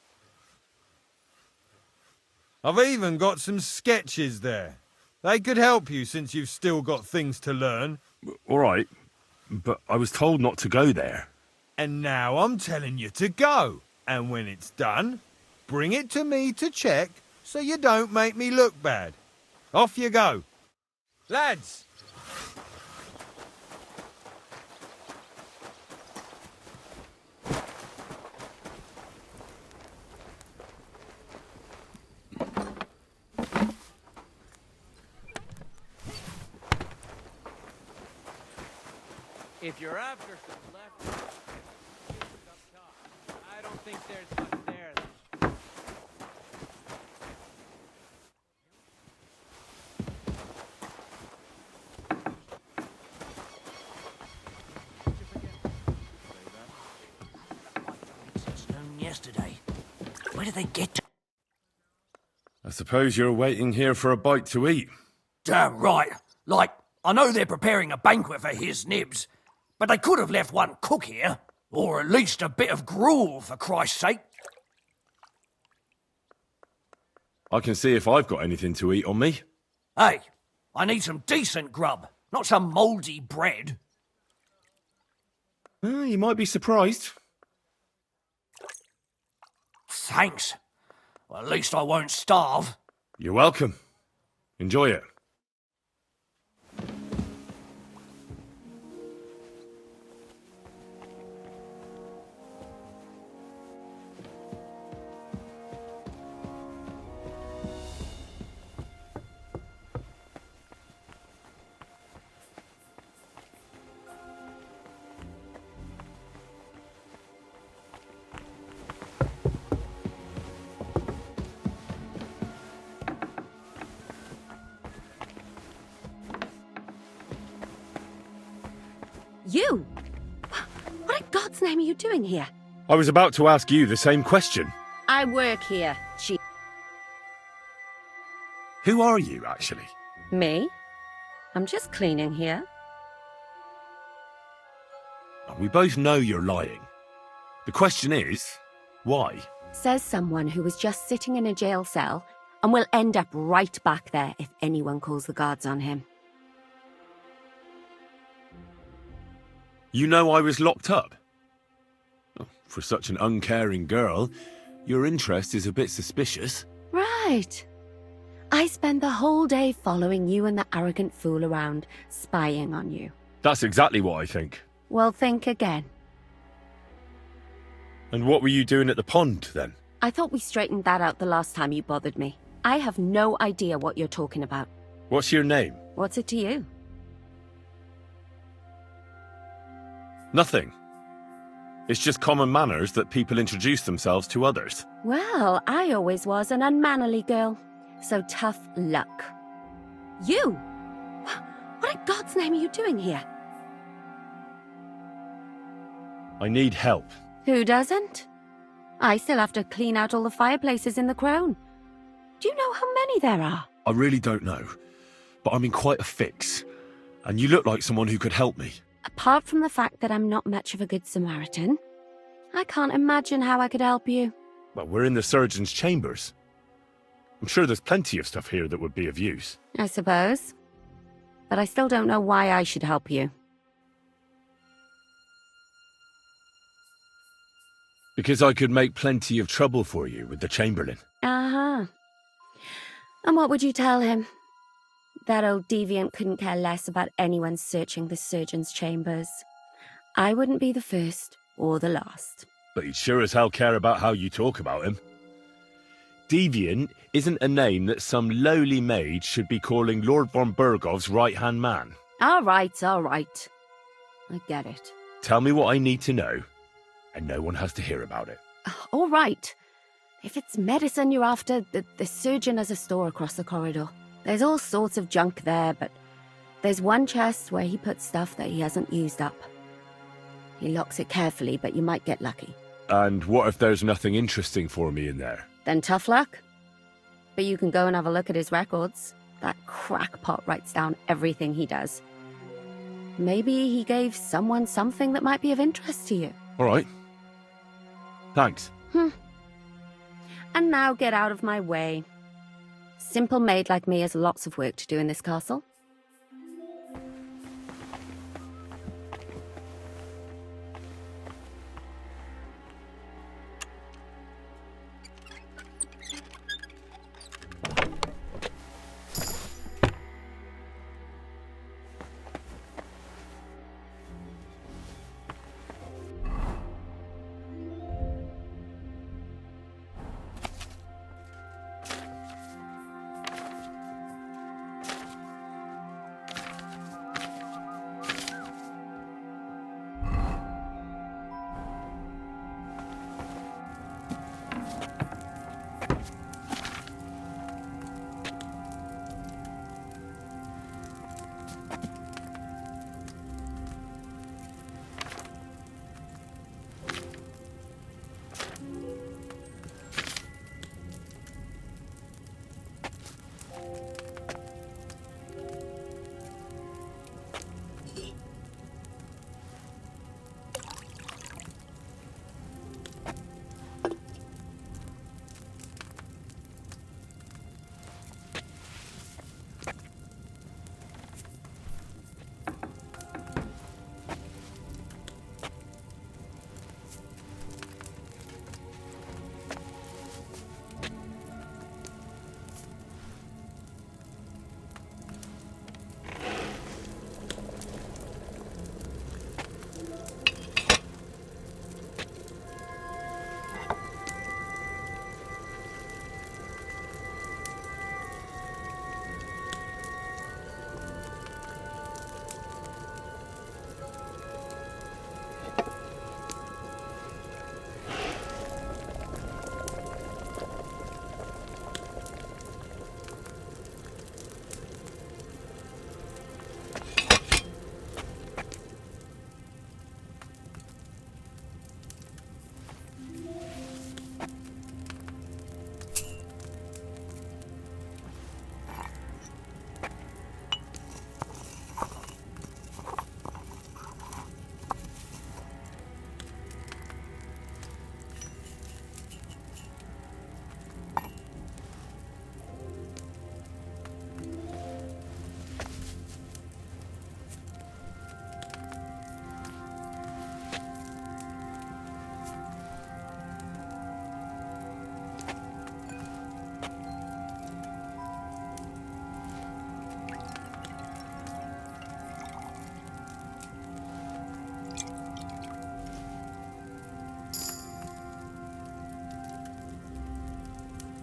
I've even got some sketches there. They could help you since you've still got things to learn. All right, but I was told not to go there. And now I'm telling you to go. And when it's done, bring it to me to check so you don't make me look bad. Off you go. Lads! If you're after some left, I don't think there's much there. Since noon yesterday. Where did they get to? I suppose you're waiting here for a bite to eat. Damn right. Like, I know they're preparing a banquet for his nibs, but they could have left one cook here. Or at least a bit of gruel, for Christ's sake. I can see if I've got anything to eat on me. Hey, I need some decent grub, not some mouldy bread. You might be surprised. Thanks. Well, at least I won't starve. You're welcome. Enjoy it. You? What in God's name are you doing here? I was about to ask you the same question. I work here, she... Who are you, actually? Me? I'm just cleaning here. We both know you're lying. The question is, why? Says someone who was just sitting in a jail cell and will end up right back there if anyone calls the guards on him. You know I was locked up? Oh, for such an uncaring girl, your interest is a bit suspicious. Right. I spend the whole day following you and the arrogant fool around, spying on you. That's exactly what I think. Well, think again. And what were you doing at the pond, then? I thought we straightened that out the last time you bothered me. I have no idea what you're talking about. What's your name? What's it to you? Nothing. It's just common manners that people introduce themselves to others. Well, I always was an unmannerly girl, so tough luck. You? What in God's name are you doing here? I need help. Who doesn't? I still have to clean out all the fireplaces in the Crown. Do you know how many there are? I really don't know, but I'm in quite a fix, and you look like someone who could help me. Apart from the fact that I'm not much of a good Samaritan, I can't imagine how I could help you. Well, we're in the surgeon's chambers. I'm sure there's plenty of stuff here that would be of use. I suppose. But I still don't know why I should help you. Because I could make plenty of trouble for you with the Chamberlain. Uh-huh. And what would you tell him? That old deviant couldn't care less about anyone searching the surgeon's chambers. I wouldn't be the first or the last. But he'd sure as hell care about how you talk about him. Deviant isn't a name that some lowly maid should be calling Lord von Burgov's right-hand man. All right, all right. I get it. Tell me what I need to know, and no one has to hear about it. All right. If it's medicine you're after, the surgeon has a store across the corridor. There's all sorts of junk there, but there's one chest where he puts stuff that he hasn't used up. He locks it carefully, but you might get lucky. And what if there's nothing interesting for me in there? Then tough luck. But you can go and have a look at his records. That crackpot writes down everything he does. Maybe he gave someone something that might be of interest to you. All right. Thanks. And now get out of my way. Simple maid like me has lots of work to do in this castle.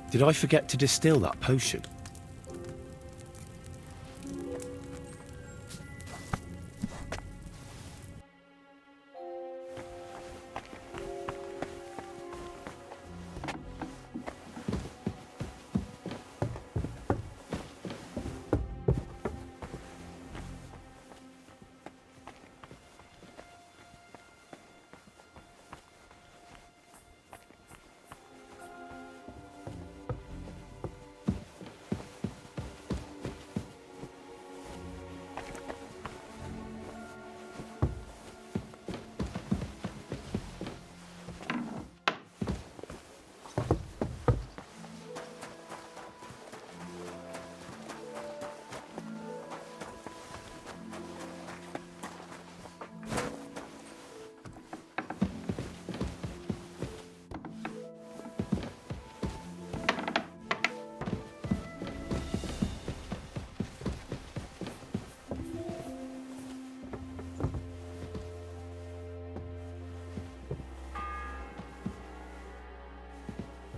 Did I forget to distill that potion?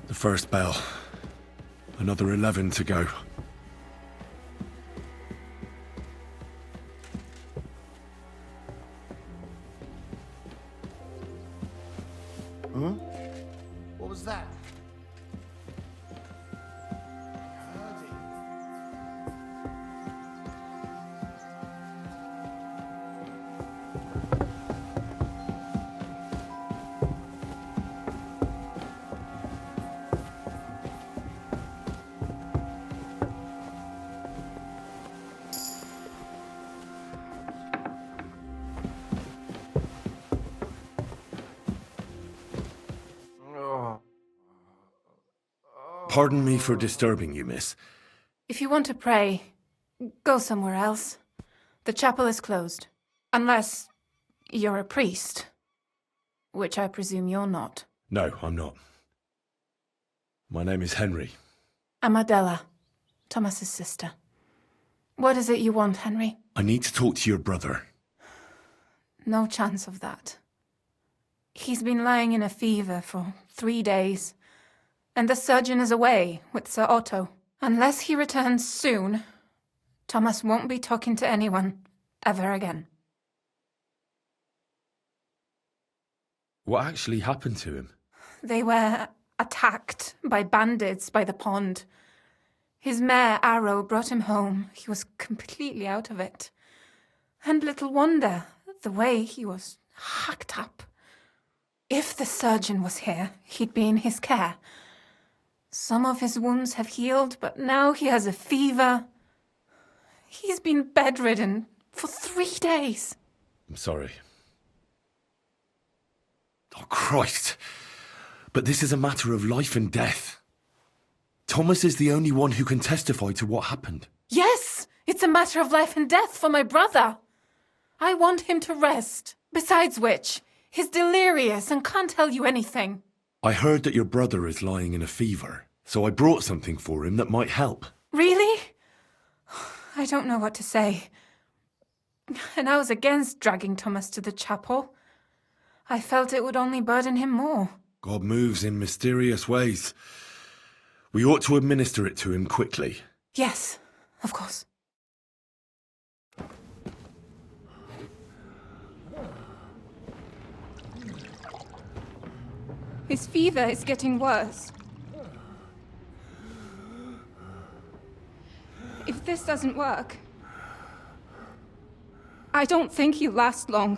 The first bell. Another 11 to go. Huh? What was that? Pardon me for disturbing you, miss. If you want to pray, go somewhere else. The chapel is closed. Unless you're a priest. Which I presume you're not. No, I'm not. My name is Henry. I'm Adela, Thomas's sister. What is it you want, Henry? I need to talk to your brother. No chance of that. He's been lying in a fever for 3 days, and the surgeon is away with Sir Otto. Unless he returns soon, Thomas won't be talking to anyone ever again. What actually happened to him? They were attacked by bandits by the pond. His mare, Arrow, brought him home. He was completely out of it. And little wonder, the way he was hacked up. If the surgeon was here, he'd be in his care. Some of his wounds have healed, but now he has a fever. He's been bedridden for 3 days. I'm sorry. Oh, Christ. But this is a matter of life and death. Thomas is the only one who can testify to what happened. Yes, it's a matter of life and death for my brother. I want him to rest. Besides which, he's delirious and can't tell you anything. I heard that your brother is lying in a fever, so I brought something for him that might help. Really? I don't know what to say. And I was against dragging Thomas to the chapel. I felt it would only burden him more. God moves in mysterious ways. We ought to administer it to him quickly. Yes, of course. His fever is getting worse. If this doesn't work, I don't think he'll last long.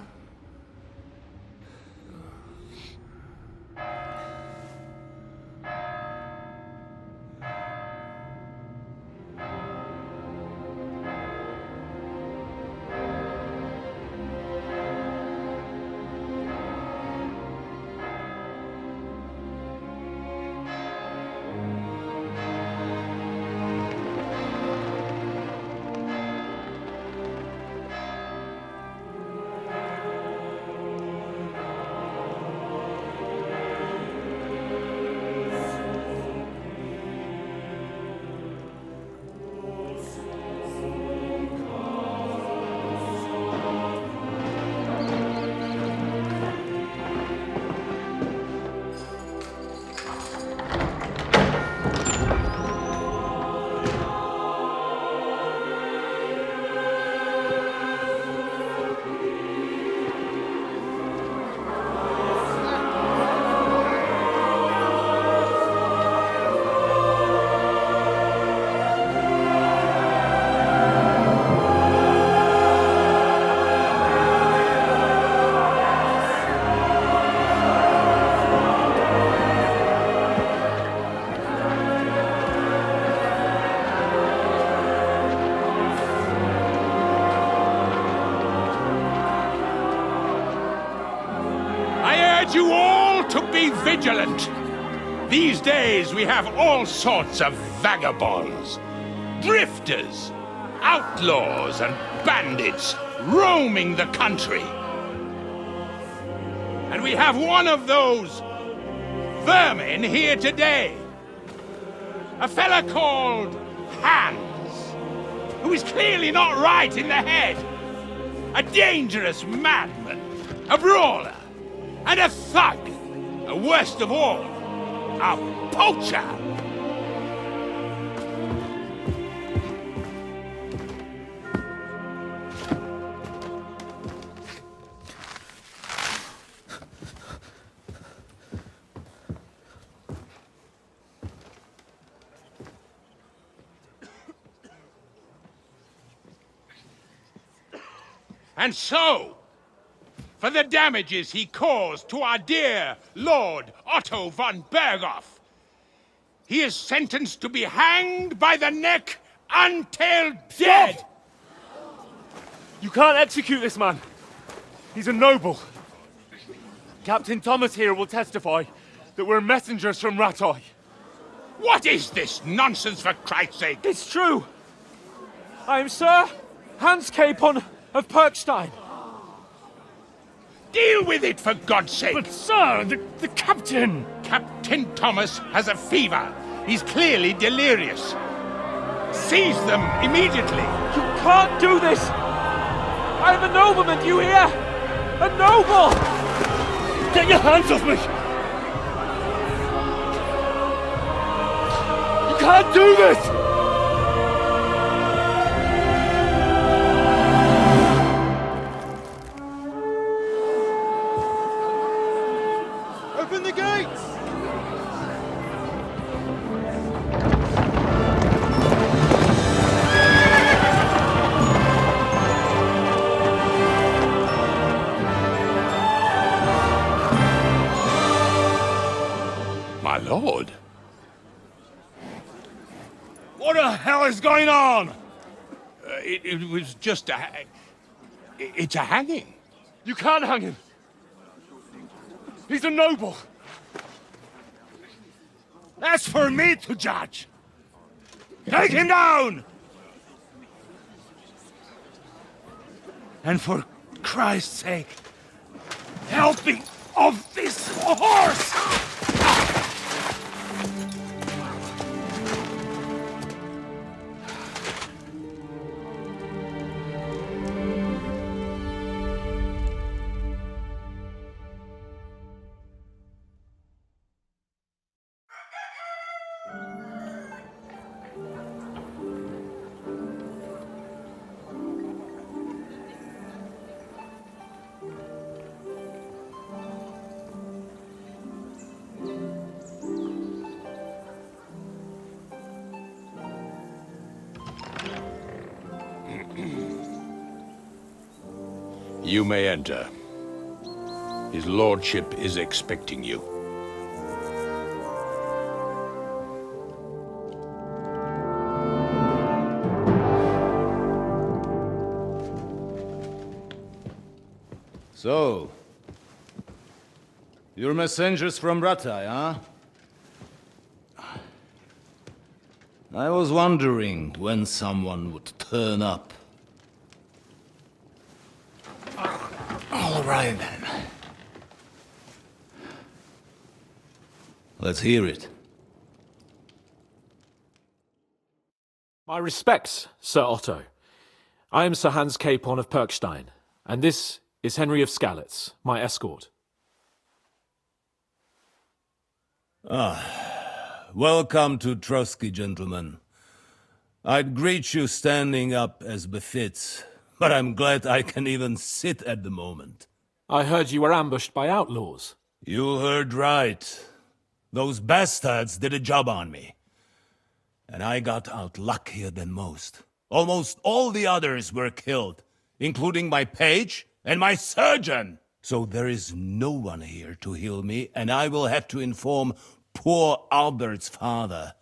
You all to be vigilant. These days we have all sorts of vagabonds, drifters, outlaws and bandits roaming the country. And we have one of those vermin here today. A fella called Hans, who is clearly not right in the head. A dangerous madman, a brawler, and a thug, and worst of all, a poacher. And so, for the damages he caused to our dear Lord Otto von Berghoff, he is sentenced to be hanged by the neck until dead! Stop! You can't execute this man. He's a noble. Captain Thomas here will testify that we're messengers from Rattay. What is this nonsense, for Christ's sake? It's true. I am Sir Hans Capon of Perkstein. Deal with it, for God's sake! But, sir, the captain... Captain Thomas has a fever. He's clearly delirious. Seize them immediately. You can't do this! I am a nobleman, do you hear? A noble! Get your hands off me! You can't do this! Open the gates! My lord. What the hell is going on? It was just a... It's a hanging. You can't hang him. He's a noble. That's for me to judge. Take him down! And for Christ's sake, help me off this horse! You may enter. His lordship is expecting you. So, you're messengers from Ratai, huh? I was wondering when someone would turn up. All right, then. Let's hear it. My respects, Sir Otto. I am Sir Hans Capon of Perkstein, and this is Henry of Skalitz, my escort. Welcome to Trotsky, gentlemen. I'd greet you standing up as befits, but I'm glad I can even sit at the moment. I heard you were ambushed by outlaws. You heard right. Those bastards did a job on me. And I got out luckier than most. Almost all the others were killed, including my page and my surgeon. So there is no one here to heal me, and I will have to inform poor Albert's father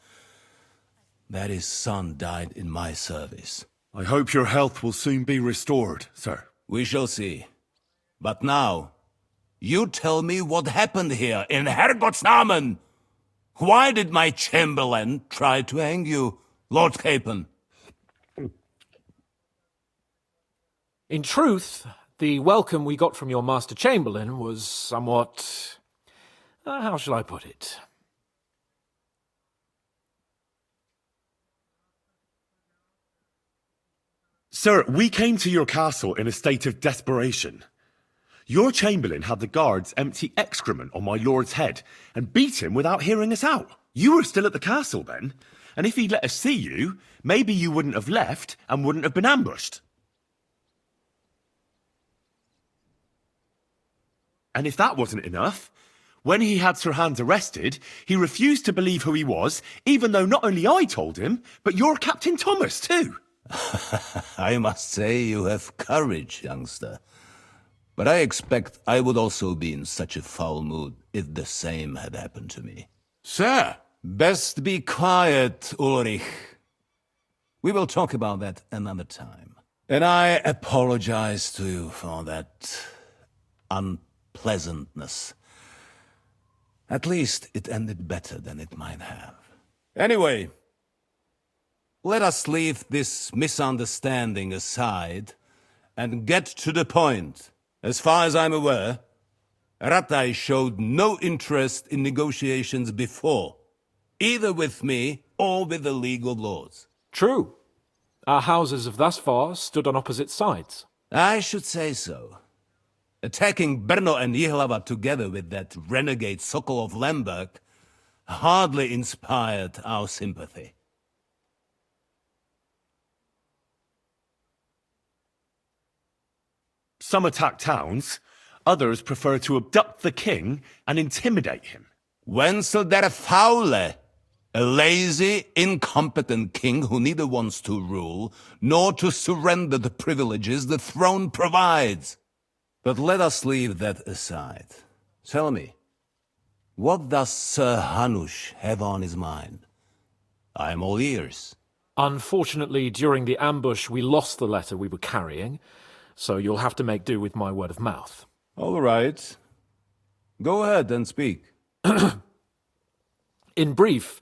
that his son died in my service. I hope your health will soon be restored, sir. We shall see. But now, you tell me what happened here in Herrgottsnamen. Why did my chamberlain try to hang you, Lord Capon? In truth, the welcome we got from your Master Chamberlain was somewhat... how shall I put it? Sir, we came to your castle in a state of desperation. Your chamberlain had the guards empty excrement on my lord's head and beat him without hearing us out. You were still at the castle then, and if he'd let us see you, maybe you wouldn't have left and wouldn't have been ambushed. And if that wasn't enough, when he had Sir Hans arrested, he refused to believe who he was, even though not only I told him, but your Captain Thomas too. I must say you have courage, youngster. But I expect I would also be in such a foul mood if the same had happened to me. Sir! Best be quiet, Ulrich. We will talk about that another time. And I apologize to you for that unpleasantness. At least it ended better than it might have. Anyway, let us leave this misunderstanding aside and get to the point. As far as I'm aware, Ratai showed no interest in negotiations before, either with me or with the League of Lords. True. Our houses have thus far stood on opposite sides. I should say so. Attacking Brno and Jihlava together with that renegade Sokol of Lemberg hardly inspired our sympathy. Some attack towns, others prefer to abduct the king and intimidate him. Wenzel der Faule, a lazy, incompetent king who neither wants to rule nor to surrender the privileges the throne provides. But let us leave that aside. Tell me, what does Sir Hanush have on his mind? I am all ears. Unfortunately, during the ambush, we lost the letter we were carrying, so you'll have to make do with my word of mouth. All right. Go ahead and speak. In brief,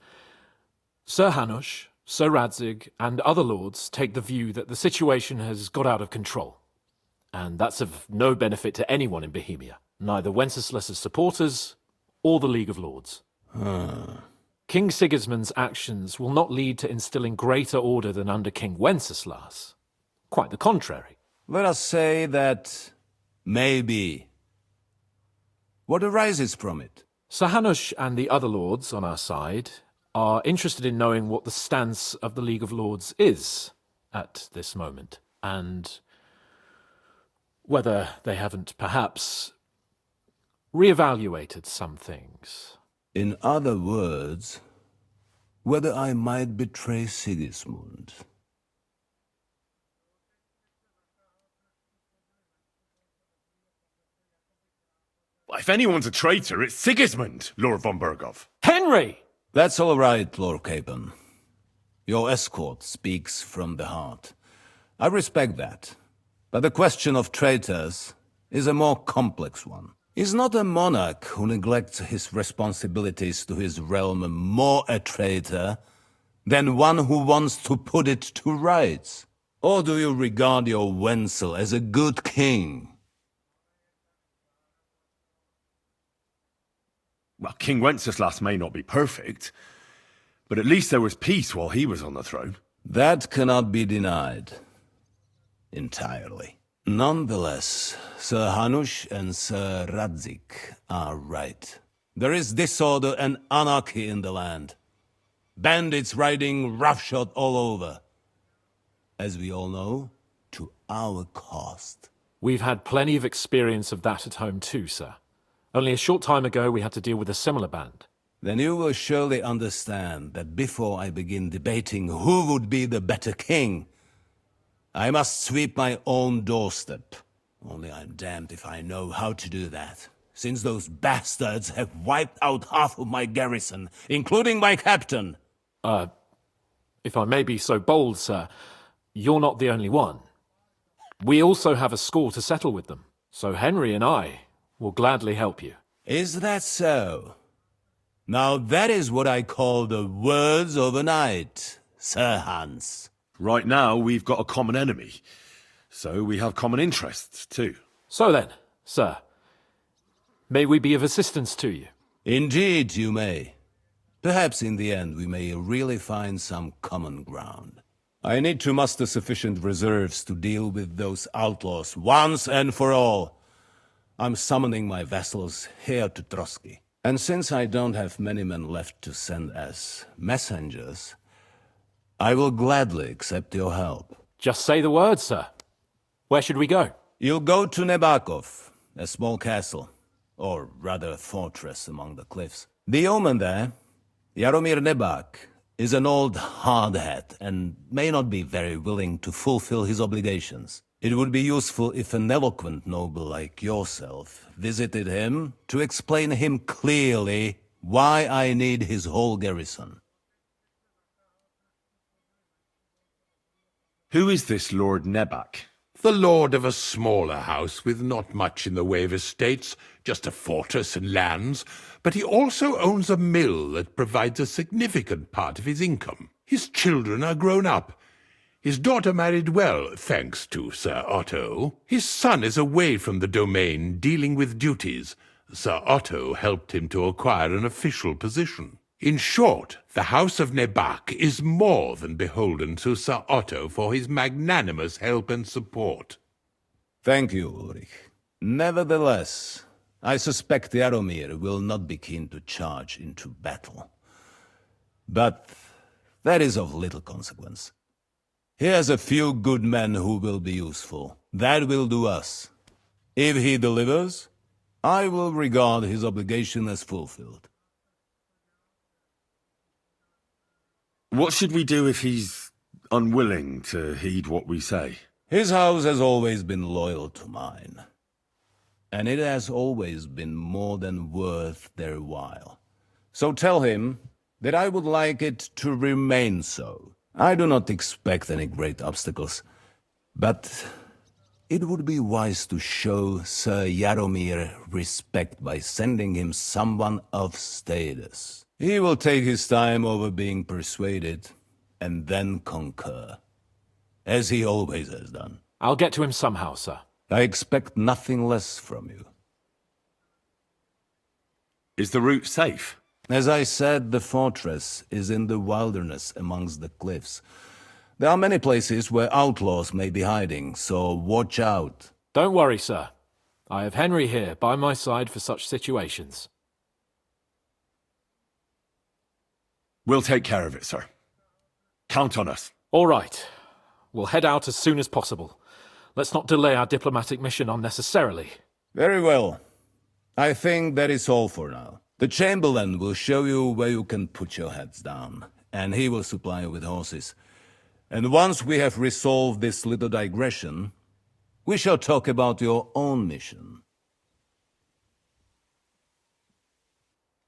Sir Hanush, Sir Radzig, and other lords take the view that the situation has got out of control. And that's of no benefit to anyone in Bohemia, neither Wenceslas's supporters or the League of Lords. King Sigismund's actions will not lead to instilling greater order than under King Wenceslas. Quite the contrary. Let us say that maybe. What arises from it? Sir Hanush and the other lords on our side are interested in knowing what the stance of the League of Lords is at this moment, and whether they haven't perhaps reevaluated some things. In other words, whether I might betray Sigismund. If anyone's a traitor, it's Sigismund, Lord von Berghoff. Henry! That's all right, Lord Capon. Your escort speaks from the heart. I respect that. But the question of traitors is a more complex one. Is not a monarch who neglects his responsibilities to his realm more a traitor than one who wants to put it to rights? Or do you regard your Wenzel as a good king? Well, King Wenceslas may not be perfect, but at least there was peace while he was on the throne. That cannot be denied. Entirely. Nonetheless, Sir Hanush and Sir Radzig are right. There is disorder and anarchy in the land. Bandits riding roughshod all over. As we all know, to our cost. We've had plenty of experience of that at home too, sir. Only a short time ago we had to deal with a similar band. Then you will surely understand that before I begin debating who would be the better king, I must sweep my own doorstep. Only I'm damned if I know how to do that, since those bastards have wiped out half of my garrison, including my captain. If I may be so bold, sir, you're not the only one. We also have a score to settle with them, so Henry and I will gladly help you. Is that so? Now that is what I call the words of a knight, Sir Hans. Right now, we've got a common enemy, so we have common interests too. So then, sir, may we be of assistance to you? Indeed you may. Perhaps in the end we may really find some common ground. I need to muster sufficient reserves to deal with those outlaws once and for all. I'm summoning my vassals here to Trotsky. And since I don't have many men left to send as messengers, I will gladly accept your help. Just say the word, sir. Where should we go? You'll go to Nebakov, a small castle, or rather a fortress among the cliffs. The yeoman there, Jaromir Nebak, is an old hardhat and may not be very willing to fulfill his obligations. It would be useful if an eloquent noble like yourself visited him to explain him clearly why I need his whole garrison. Who is this Lord Nebak? The lord of a smaller house with not much in the way of estates, just a fortress and lands, but he also owns a mill that provides a significant part of his income. His children are grown up. His daughter married well, thanks to Sir Otto. His son is away from the domain, dealing with duties. Sir Otto helped him to acquire an official position. In short, the House of Nebak is more than beholden to Sir Otto for his magnanimous help and support. Thank you, Ulrich. Nevertheless, I suspect Jaromir will not be keen to charge into battle. But that is of little consequence. He has a few good men who will be useful. That will do us. If he delivers, I will regard his obligation as fulfilled. What should we do if he's unwilling to heed what we say? His house has always been loyal to mine. And it has always been more than worth their while. So tell him that I would like it to remain so. I do not expect any great obstacles, but it would be wise to show Sir Jaromir respect by sending him someone of status. He will take his time over being persuaded, and then concur, as he always has done. I'll get to him somehow, sir. I expect nothing less from you. Is the route safe? As I said, the fortress is in the wilderness amongst the cliffs. There are many places where outlaws may be hiding, so watch out. Don't worry, sir. I have Henry here by my side for such situations. We'll take care of it, sir. Count on us. All right. We'll head out as soon as possible. Let's not delay our diplomatic mission unnecessarily. Very well. I think that is all for now. The Chamberlain will show you where you can put your heads down, and he will supply you with horses. And once we have resolved this little digression, we shall talk about your own mission.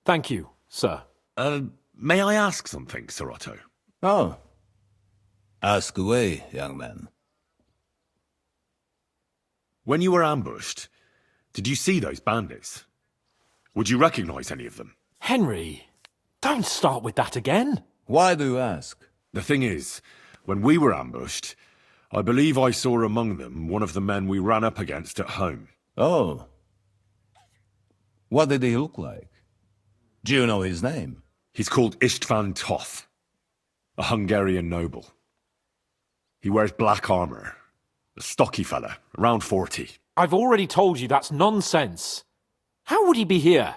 Thank you, sir. May I ask something, Sir Otto? Oh. Ask away, young man. When you were ambushed, did you see those bandits? Would you recognize any of them? Henry, don't start with that again. Why do you ask? The thing is, when we were ambushed, I believe I saw among them one of the men we ran up against at home. Oh. What did he look like? Do you know his name? He's called Istvan Toth, a Hungarian noble. He wears black armor. A stocky fella, around 40. I've already told you that's nonsense. How would he be here?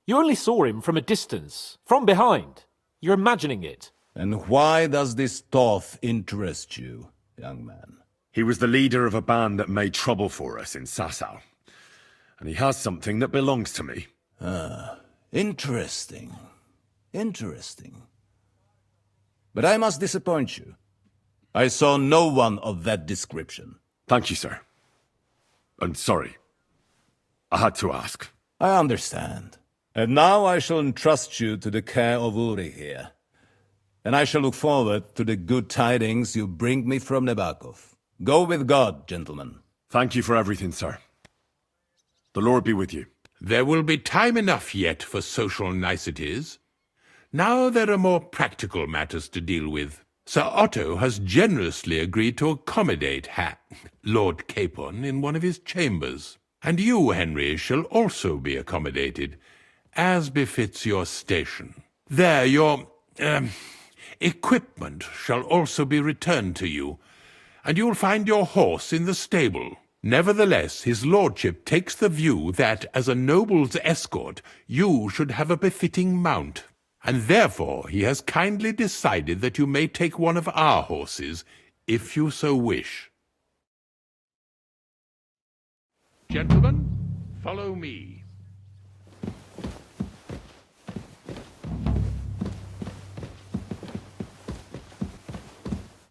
You only saw him from a distance, from behind. You're imagining it. And why does this Toth interest you, young man? He was the leader of a band that made trouble for us in Sasau. And he has something that belongs to me. Ah, interesting. Interesting. But I must disappoint you. I saw no one of that description. Thank you, sir. And sorry. I had to ask. I understand. And now I shall entrust you to the care of Uri here. And I shall look forward to the good tidings you bring me from Nebakov. Go with God, gentlemen. Thank you for everything, sir. The Lord be with you. There will be time enough yet for social niceties. Now there are more practical matters to deal with. Sir Otto has generously agreed to accommodate Lord Capon in one of his chambers. And you, Henry, shall also be accommodated, as befits your station. There, your, equipment shall also be returned to you, and you'll find your horse in the stable. Nevertheless, his lordship takes the view that, as a noble's escort, you should have a befitting mount, and therefore he has kindly decided that you may take one of our horses, if you so wish. Gentlemen, follow me.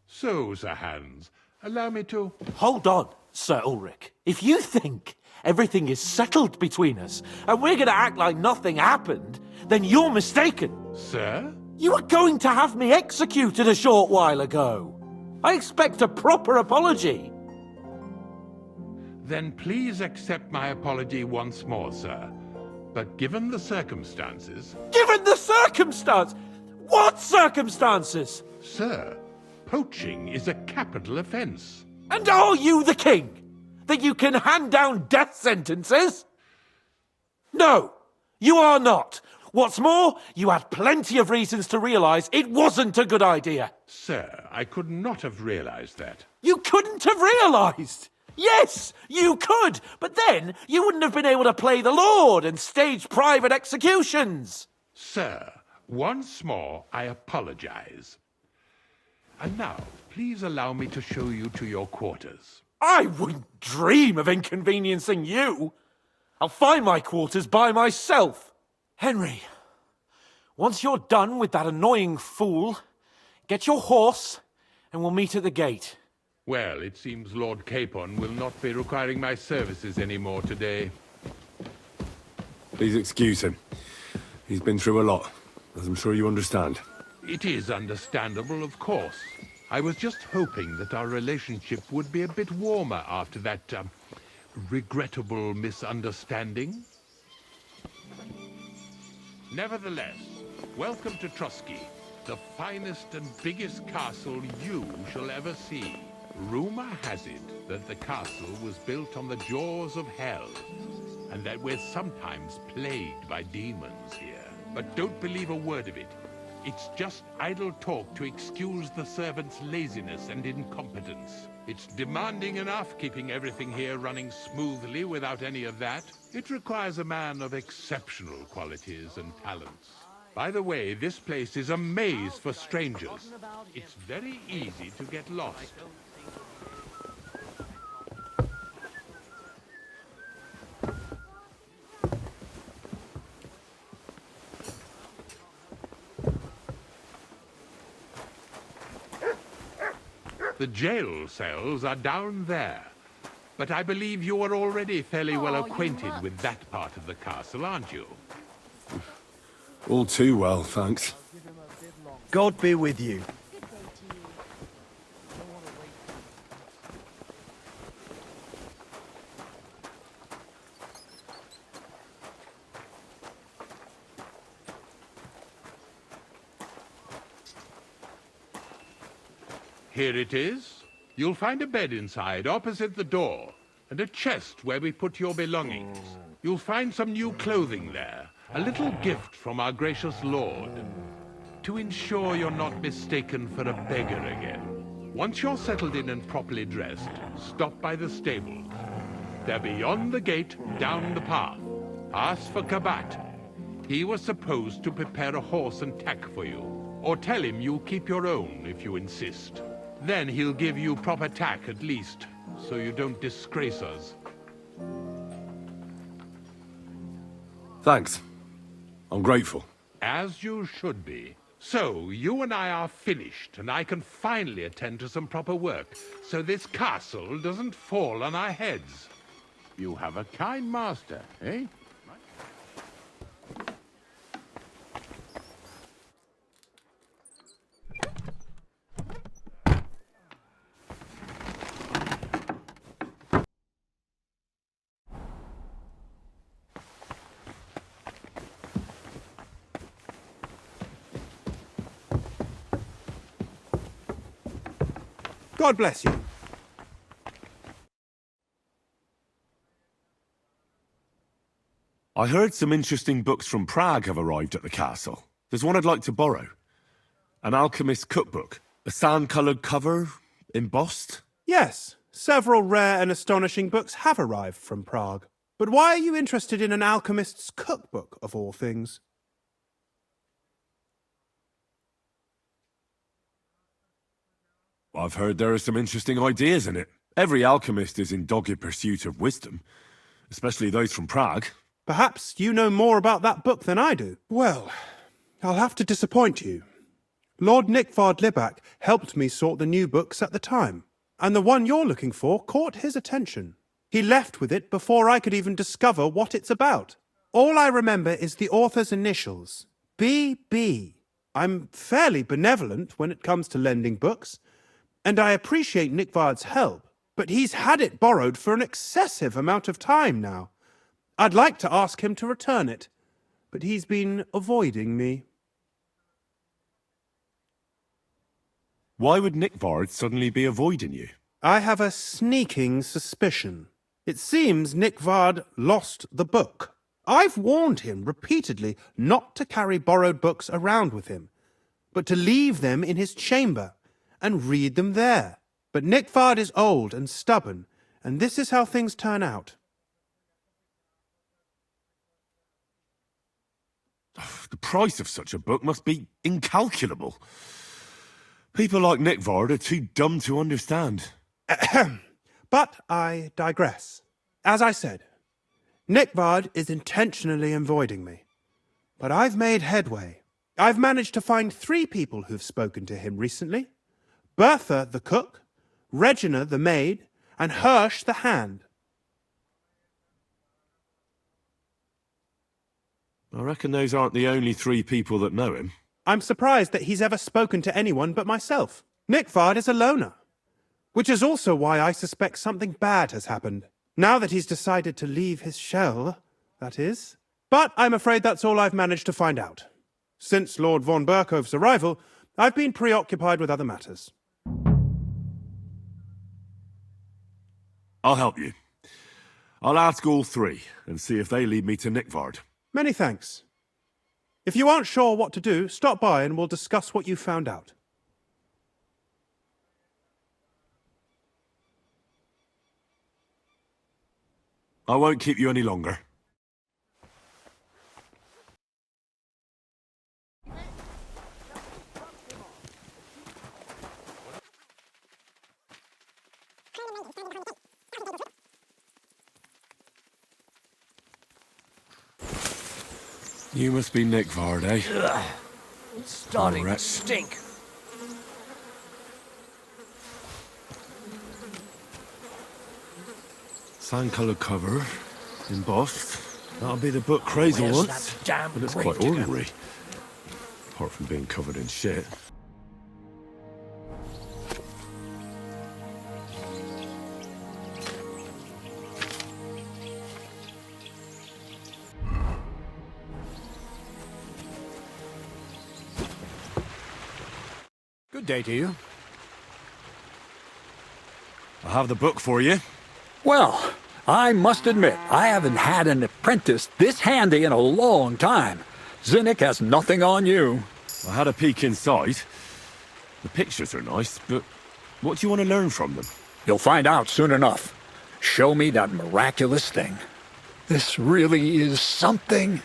So, Sir Hans, allow me to... Hold on, Sir Ulrich. If you think everything is settled between us, and we're going to act like nothing happened, then you're mistaken. Sir? You were going to have me executed a short while ago. I expect a proper apology. Then please accept my apology once more, sir. But given the circumstances... Given the circumstance? What circumstances? Sir, poaching is a capital offence. And are you the king? That you can hand down death sentences? No, you are not. What's more, you had plenty of reasons to realise it wasn't a good idea. Sir, I could not have realised that. You couldn't have realised? Yes, you could, but then you wouldn't have been able to play the Lord and stage private executions. Sir, once more, I apologise. And now, please allow me to show you to your quarters. I wouldn't dream of inconveniencing you. I'll find my quarters by myself. Henry, once you're done with that annoying fool, get your horse and we'll meet at the gate. Well, it seems Lord Capon will not be requiring my services anymore today. Please excuse him. He's been through a lot, as I'm sure you understand. It is understandable, of course. I was just hoping that our relationship would be a bit warmer after that, regrettable misunderstanding. Nevertheless, welcome to Trusky, the finest and biggest castle you shall ever see. Rumor has it that the castle was built on the jaws of hell, and that we're sometimes plagued by demons here. But don't believe a word of it. It's just idle talk to excuse the servants' laziness and incompetence. It's demanding enough keeping everything here running smoothly without any of that. It requires a man of exceptional qualities and talents. By the way, this place is a maze for strangers. It's very easy to get lost. The jail cells are down there. But I believe you are already fairly well acquainted with that part of the castle, aren't you? All too well, thanks. God be with you. Here it is. You'll find a bed inside, opposite the door, and a chest where we put your belongings. You'll find some new clothing there, a little gift from our gracious Lord, to ensure you're not mistaken for a beggar again. Once you're settled in and properly dressed, stop by the stables. They're beyond the gate, down the path. Ask for Kabat. He was supposed to prepare a horse and tack for you, or tell him you'll keep your own if you insist. Then he'll give you proper tack at least, so you don't disgrace us. Thanks. I'm grateful. As you should be. So, you and I are finished, and I can finally attend to some proper work, so this castle doesn't fall on our heads. You have a kind master, eh? God bless you. I heard some interesting books from Prague have arrived at the castle. There's one I'd like to borrow. An alchemist's cookbook. A sand-coloured cover, embossed. Yes, several rare and astonishing books have arrived from Prague. But why are you interested in an alchemist's cookbook, of all things? I've heard there are some interesting ideas in it. Every alchemist is in dogged pursuit of wisdom, especially those from Prague. Perhaps you know more about that book than I do. Well, I'll have to disappoint you. Lord Nickvard Libak helped me sort the new books at the time, and the one you're looking for caught his attention. He left with it before I could even discover what it's about. All I remember is the author's initials, B.B. I'm fairly benevolent when it comes to lending books, and I appreciate Nickvard's help, but he's had it borrowed for an excessive amount of time now. I'd like to ask him to return it, but he's been avoiding me. Why would Nickvard suddenly be avoiding you? I have a sneaking suspicion. It seems Nickvard lost the book. I've warned him repeatedly not to carry borrowed books around with him, but to leave them in his chamber and read them there. But Nickvard is old and stubborn, and this is how things turn out. The price of such a book must be incalculable. People like Nickvard are too dumb to understand. But I digress. As I said, Nickvard is intentionally avoiding me. But I've made headway. I've managed to find 3 people who've spoken to him recently. Bertha, the cook, Regina, the maid, and Hirsch, the hand. I reckon those aren't the only 3 people that know him. I'm surprised that he's ever spoken to anyone but myself. Nickvard is a loner, which is also why I suspect something bad has happened. Now that he's decided to leave his shell, that is. But I'm afraid that's all I've managed to find out. Since Lord von Berkove's arrival, I've been preoccupied with other matters. I'll help you. I'll ask all 3 and see if they lead me to Nickvard. Many thanks. If you aren't sure what to do, stop by and we'll discuss what you found out. I won't keep you any longer. You must be Nickvard, eh? Ugh. It's starting to Correct. stink. Sand-coloured cover, embossed. That'll be the book Krezyl Where's wants. that damn But it's grave quite digger? ordinary. Apart from being covered in shit. Good day to you. I have the book for you. Well, I must admit, I haven't had an apprentice this handy in a long time. Zinnik has nothing on you. I had a peek inside. The pictures are nice, but what do you want to learn from them? You'll find out soon enough. Show me that miraculous thing. This really is something.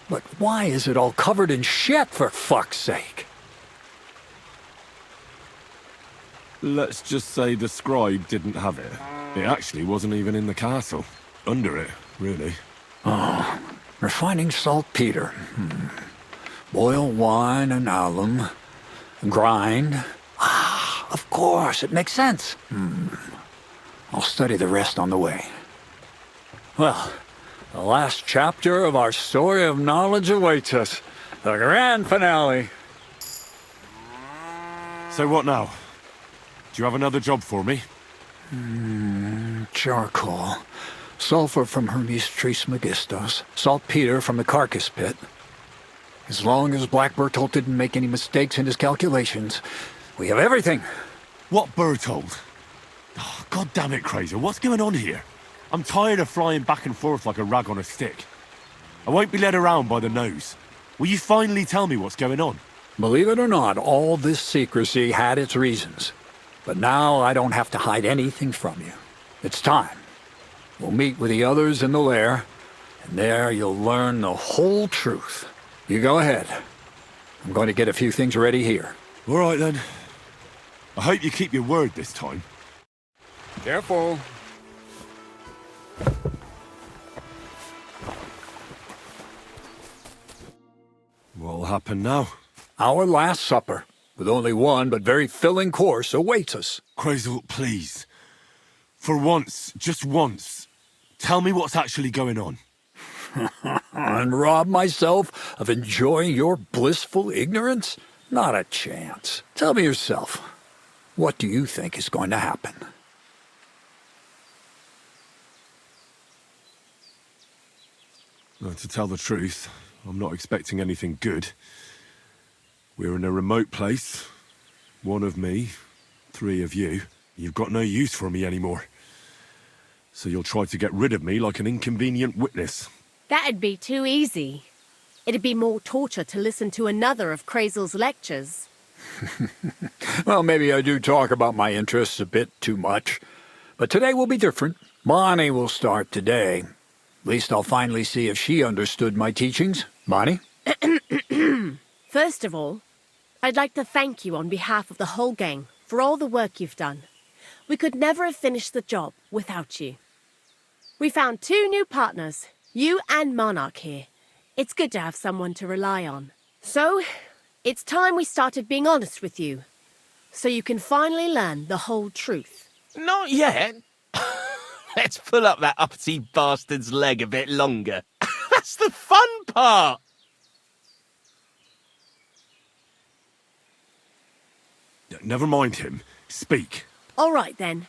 But why is it all covered in shit, for fuck's sake? Let's just say the scribe didn't have it. It actually wasn't even in the castle. Under it, really. Oh, refining saltpeter. Boil wine and alum. Grind. Ah, of course, it makes sense. I'll study the rest on the way. Well, the last chapter of our story of knowledge awaits us. The grand finale. So what now? Do you have another job for me? Charcoal. Sulfur from Hermes Trismegistos. Saltpeter from the carcass pit. As long as Black Bertolt didn't make any mistakes in his calculations, we have everything. What Bertolt? Oh, God damn it, Krezyl, what's going on here? I'm tired of flying back and forth like a rag on a stick. I won't be led around by the nose. Will you finally tell me what's going on? Believe it or not, all this secrecy had its reasons. But now I don't have to hide anything from you. It's time. We'll meet with the others in the lair, and there you'll learn the whole truth. You go ahead. I'm going to get a few things ready here. All right, then. I hope you keep your word this time. Careful. What'll happen now? Our last supper, with only one but very filling course, awaits us. Krezyl, please. For once, just once, tell me what's actually going on. And rob myself of enjoying your blissful ignorance? Not a chance. Tell me yourself. What do you think is going to happen? To tell the truth, I'm not expecting anything good. We're in a remote place. 1 of me, 3 of you. You've got no use for me anymore. So you'll try to get rid of me like an inconvenient witness. That'd be too easy. It'd be more torture to listen to another of Krazyl's lectures. Well, maybe I do talk about my interests a bit too much. But today will be different. Bonnie will start today. At least I'll finally see if she understood my teachings. Bonnie? First of all, I'd like to thank you on behalf of the whole gang for all the work you've done. We could never have finished the job without you. We found 2 new partners, you and Monarch here. It's good to have someone to rely on. So, it's time we started being honest with you, so you can finally learn the whole truth. Not yet. Let's pull up that uppity bastard's leg a bit longer. That's the fun part! Never mind him. Speak. All right, then.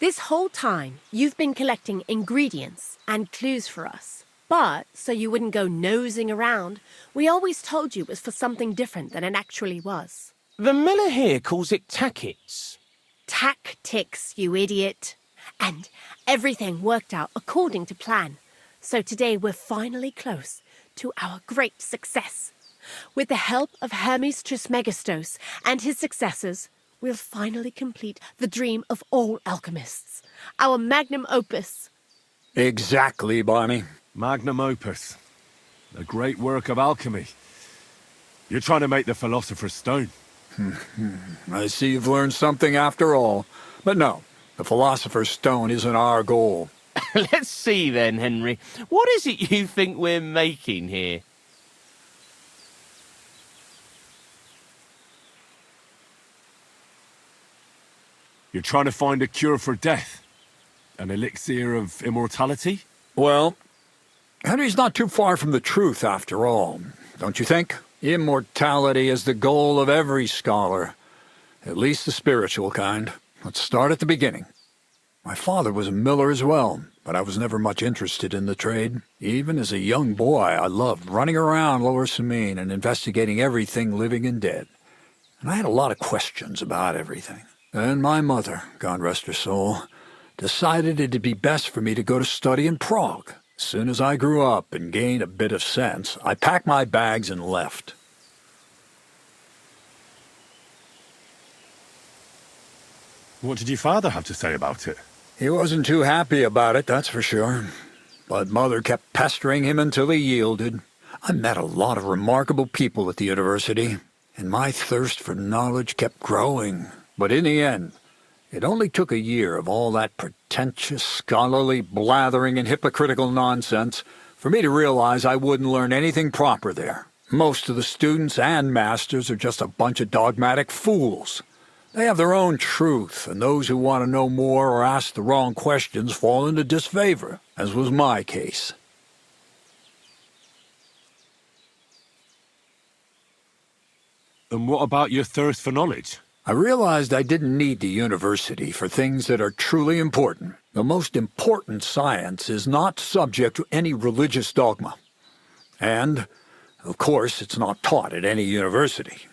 This whole time, you've been collecting ingredients and clues for us. But, so you wouldn't go nosing around, we always told you it was for something different than it actually was. The miller here calls it tackets. Tactics, you idiot. And everything worked out according to plan. So today we're finally close to our great success. With the help of Hermes Trismegistos and his successors, we'll finally complete the dream of all alchemists. Our magnum opus. Exactly, Bonnie. Magnum opus. A great work of alchemy. You're trying to make the Philosopher's Stone. I see you've learned something after all. But no, the Philosopher's Stone isn't our goal. Let's see then, Henry. What is it you think we're making here? You're trying to find a cure for death? An elixir of immortality? Well, Henry's not too far from the truth after all, don't you think? Immortality is the goal of every scholar. At least the spiritual kind. Let's start at the beginning. My father was a miller as well, but I was never much interested in the trade. Even as a young boy, I loved running around Lower Semine and investigating everything living and dead. And I had a lot of questions about everything. Then my mother, God rest her soul, decided it'd be best for me to go to study in Prague. As soon as I grew up and gained a bit of sense, I packed my bags and left. What did your father have to say about it? He wasn't too happy about it, that's for sure. But Mother kept pestering him until he yielded. I met a lot of remarkable people at the university, and my thirst for knowledge kept growing. But in the end, it only took a year of all that pretentious, scholarly blathering and hypocritical nonsense for me to realize I wouldn't learn anything proper there. Most of the students and masters are just a bunch of dogmatic fools. They have their own truth, and those who want to know more or ask the wrong questions fall into disfavor, as was my case. And what about your thirst for knowledge? I realized I didn't need the university for things that are truly important. The most important science is not subject to any religious dogma. And, of course, it's not taught at any university.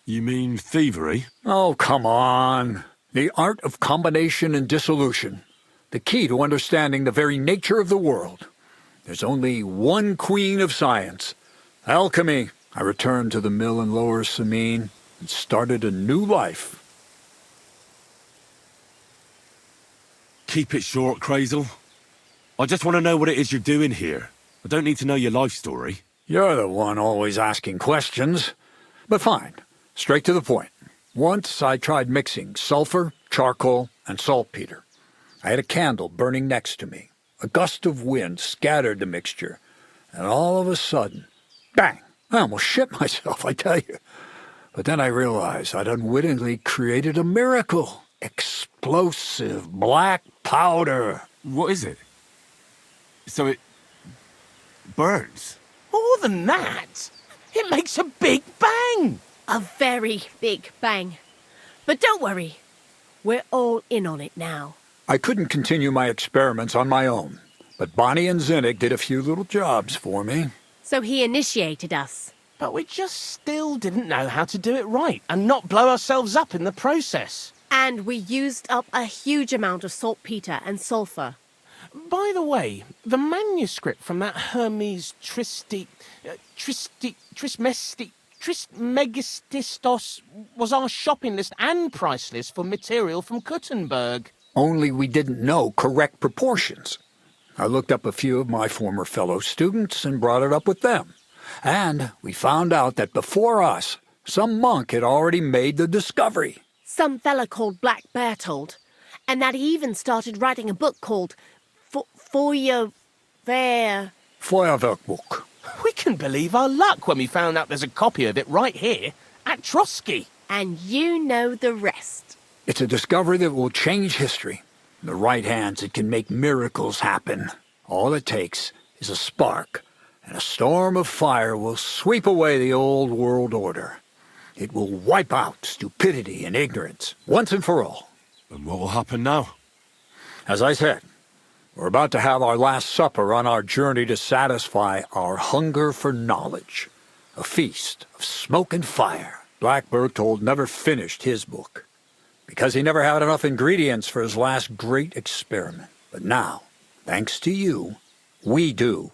You mean thievery? Oh, come on. The art of combination and dissolution. The key to understanding the very nature of the world. There's only one queen of science. Alchemy. I returned to the mill in Lower Semine and started a new life. Keep it short, Krezyl. I just want to know what it is you're doing here. I don't need to know your life story. You're the one always asking questions. But fine. Straight to the point. Once I tried mixing sulfur, charcoal, and saltpeter. I had a candle burning next to me. A gust of wind scattered the mixture. And all of a sudden, bang! I almost shit myself, I tell you. But then I realized I'd unwittingly created a miracle. Explosive black powder. What is it? So it burns? More than that, it makes a big bang. A very big bang. But don't worry, we're all in on it now. I couldn't continue my experiments on my own, but Bonnie and Zinnig did a few little jobs for me. So he initiated us. But we just still didn't know how to do it right and not blow ourselves up in the process. And we used up a huge amount of saltpeter and sulfur. By the way, the manuscript from that Hermes Trismegistos was our shopping list and price list for material from Kuttenberg. Only we didn't know correct proportions. I looked up a few of my former fellow students and brought it up with them. And we found out that before us, some monk had already made the discovery. Some fella called Black Bertold. And that he even started writing a book called Feuerwerkbuch. We couldn't believe our luck when we found out there's a copy of it right here at Trotsky. And you know the rest. It's a discovery that will change history. In the right hands, it can make miracles happen. All it takes is a spark, and a storm of fire will sweep away the old world order. It will wipe out stupidity and ignorance, once and for all. And what will happen now? As I said, we're about to have our last supper on our journey to satisfy our hunger for knowledge. A feast of smoke and fire. Black Bertold never finished his book, because he never had enough ingredients for his last great experiment. But now, thanks to you, we do.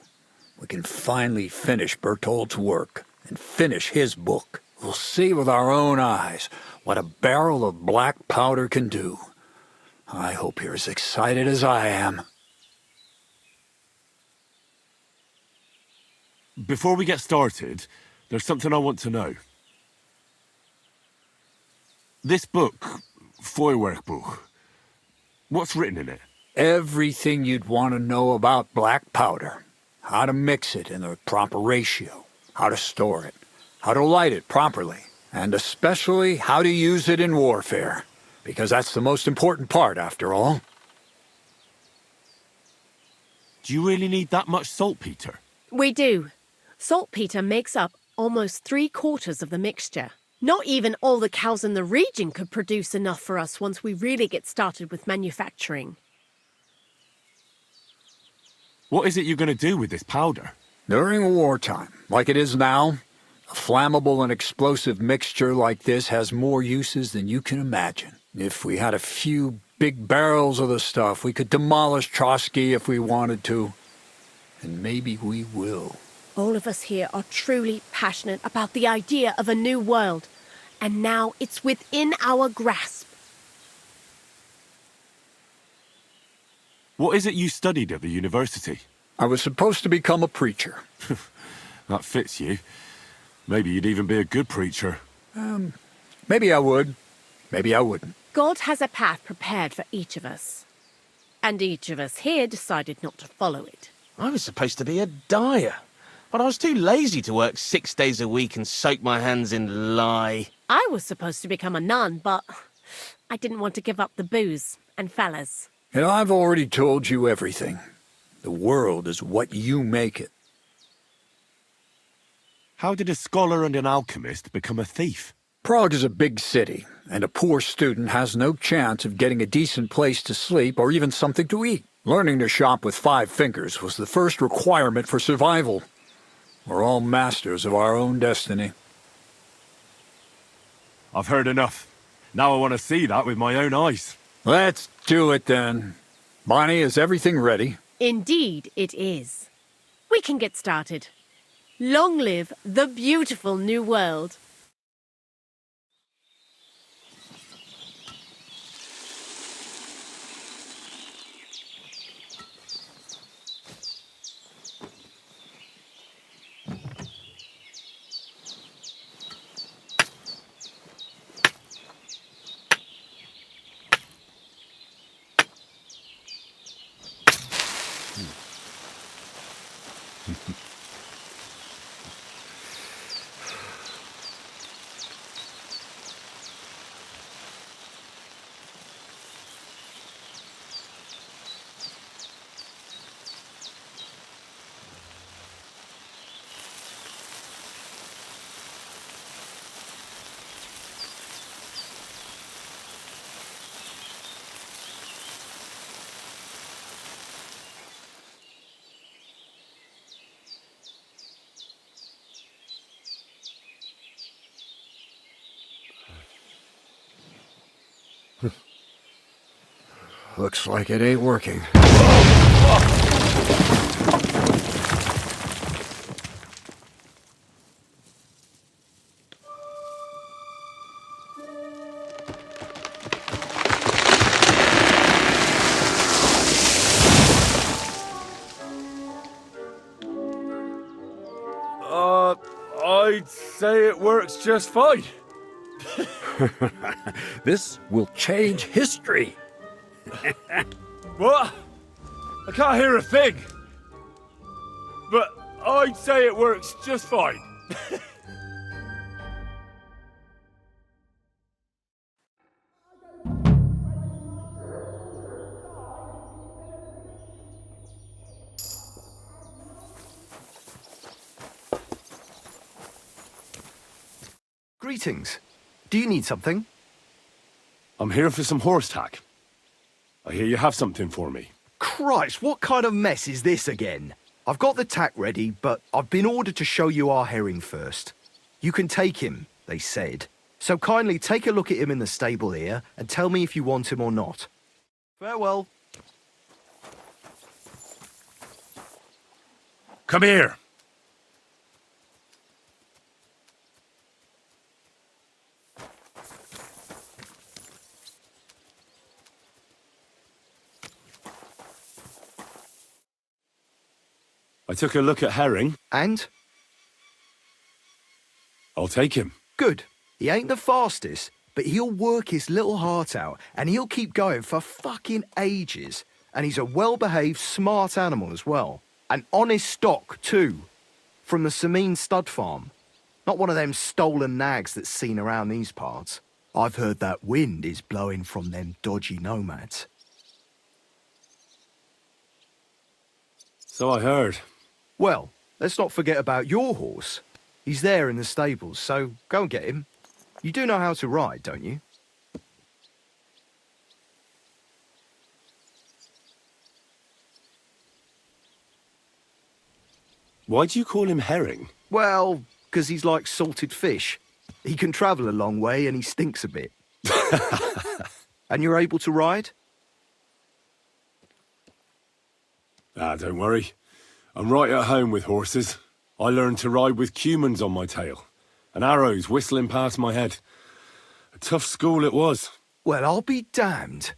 We can finally finish Bertold's work and finish his book. We'll see with our own eyes what a barrel of black powder can do. I hope you're as excited as I am. Before we get started, there's something I want to know. This book, Feuerwerkbuch, what's written in it? Everything you'd want to know about black powder. How to mix it in the proper ratio, how to store it, how to light it properly, and especially how to use it in warfare, because that's the most important part, after all. Do you really need that much saltpeter? We do. Saltpeter makes up almost 3/4 of the mixture. Not even all the cows in the region could produce enough for us once we really get started with manufacturing. What is it you're going to do with this powder? During wartime, like it is now, a flammable and explosive mixture like this has more uses than you can imagine. If we had a few big barrels of the stuff, we could demolish Trotsky if we wanted to. And maybe we will. All of us here are truly passionate about the idea of a new world, and now it's within our grasp. What is it you studied at the university? I was supposed to become a preacher. That fits you. Maybe you'd even be a good preacher. Maybe I would. Maybe I wouldn't. God has a path prepared for each of us. And each of us here decided not to follow it. I was supposed to be a dyer, but I was too lazy to work 6 days a week and soak my hands in lye. I was supposed to become a nun, but I didn't want to give up the booze and fellas. And I've already told you everything. The world is what you make it. How did a scholar and an alchemist become a thief? Prague is a big city, and a poor student has no chance of getting a decent place to sleep or even something to eat. Learning to shop with 5 fingers was the first requirement for survival. We're all masters of our own destiny. I've heard enough. Now I want to see that with my own eyes. Let's do it then. Bonnie, is everything ready? Indeed it is. We can get started. Long live the beautiful new world. Looks like it ain't working. I'd say it works just fine. This will change history. What? I can't hear a thing. But I'd say it works just fine. Greetings. Do you need something? I'm here for some horse tack. I hear you have something for me. Christ, what kind of mess is this again? I've got the tack ready, but I've been ordered to show you our herring first. You can take him, they said. So kindly take a look at him in the stable here and tell me if you want him or not. Farewell. Come here. I took a look at Herring. And? I'll take him. Good. He ain't the fastest, but he'll work his little heart out, and he'll keep going for fucking ages. And he's a well-behaved, smart animal as well. An honest stock, too. From the Semine stud farm. Not one of them stolen nags that's seen around these parts. I've heard that wind is blowing from them dodgy nomads. So I heard. Well, let's not forget about your horse. He's there in the stables, so go and get him. You do know how to ride, don't you? Why do you call him Herring? Well, because he's like salted fish. He can travel a long way and he stinks a bit. And you're able to ride? Don't worry. I'm right at home with horses. I learned to ride with cumans on my tail, and arrows whistling past my head. A tough school it was. Well, I'll be damned.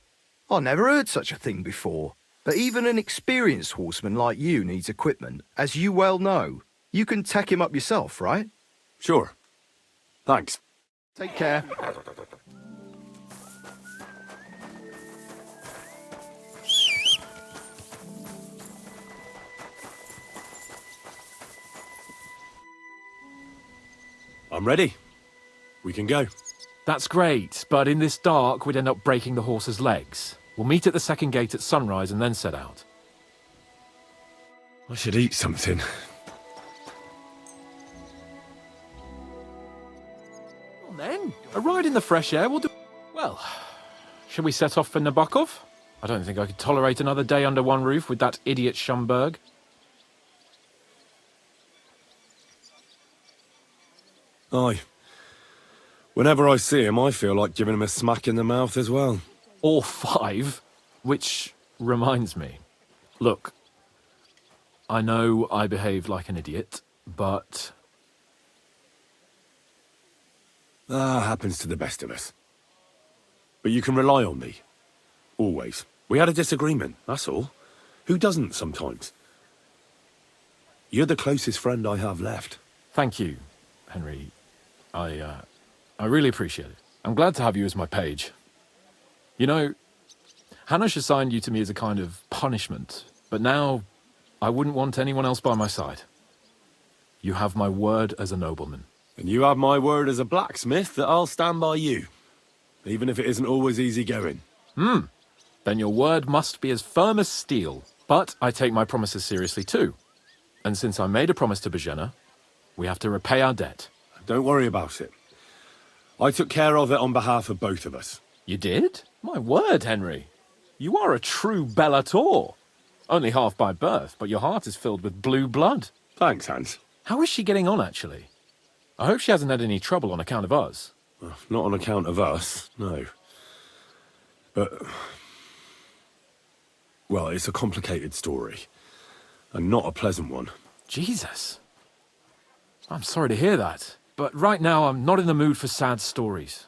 I never heard such a thing before. But even an experienced horseman like you needs equipment, as you well know. You can tack him up yourself, right? Sure. Thanks. Take care. I'm ready. We can go. That's great, but in this dark, we'd end up breaking the horse's legs. We'll meet at the second gate at sunrise and then set out. I should eat something. Well then, a ride in the fresh air will do... Well, shall we set off for Nabokov? I don't think I could tolerate another day under one roof with that idiot Schomburg. Aye. Whenever I see him, I feel like giving him a smack in the mouth as well. Or 5, which reminds me. Look, I know I behaved like an idiot, but... happens to the best of us. But you can rely on me. Always. We had a disagreement, that's all. Who doesn't sometimes? You're the closest friend I have left. Thank you, Henry. I really appreciate it. I'm glad to have you as my page. You know, Hanush assigned you to me as a kind of punishment, but now I wouldn't want anyone else by my side. You have my word as a nobleman. And you have my word as a blacksmith that I'll stand by you, even if it isn't always easy going. Then your word must be as firm as steel. But I take my promises seriously too. And since I made a promise to Bajena, we have to repay our debt. Don't worry about it. I took care of it on behalf of both of us. You did? My word, Henry. You are a true Bellator. Only half by birth, but your heart is filled with blue blood. Thanks, Hans. How is she getting on, actually? I hope she hasn't had any trouble on account of us. Well, not on account of us, no. But Well, it's a complicated story. And not a pleasant one. Jesus. I'm sorry to hear that. But right now, I'm not in the mood for sad stories.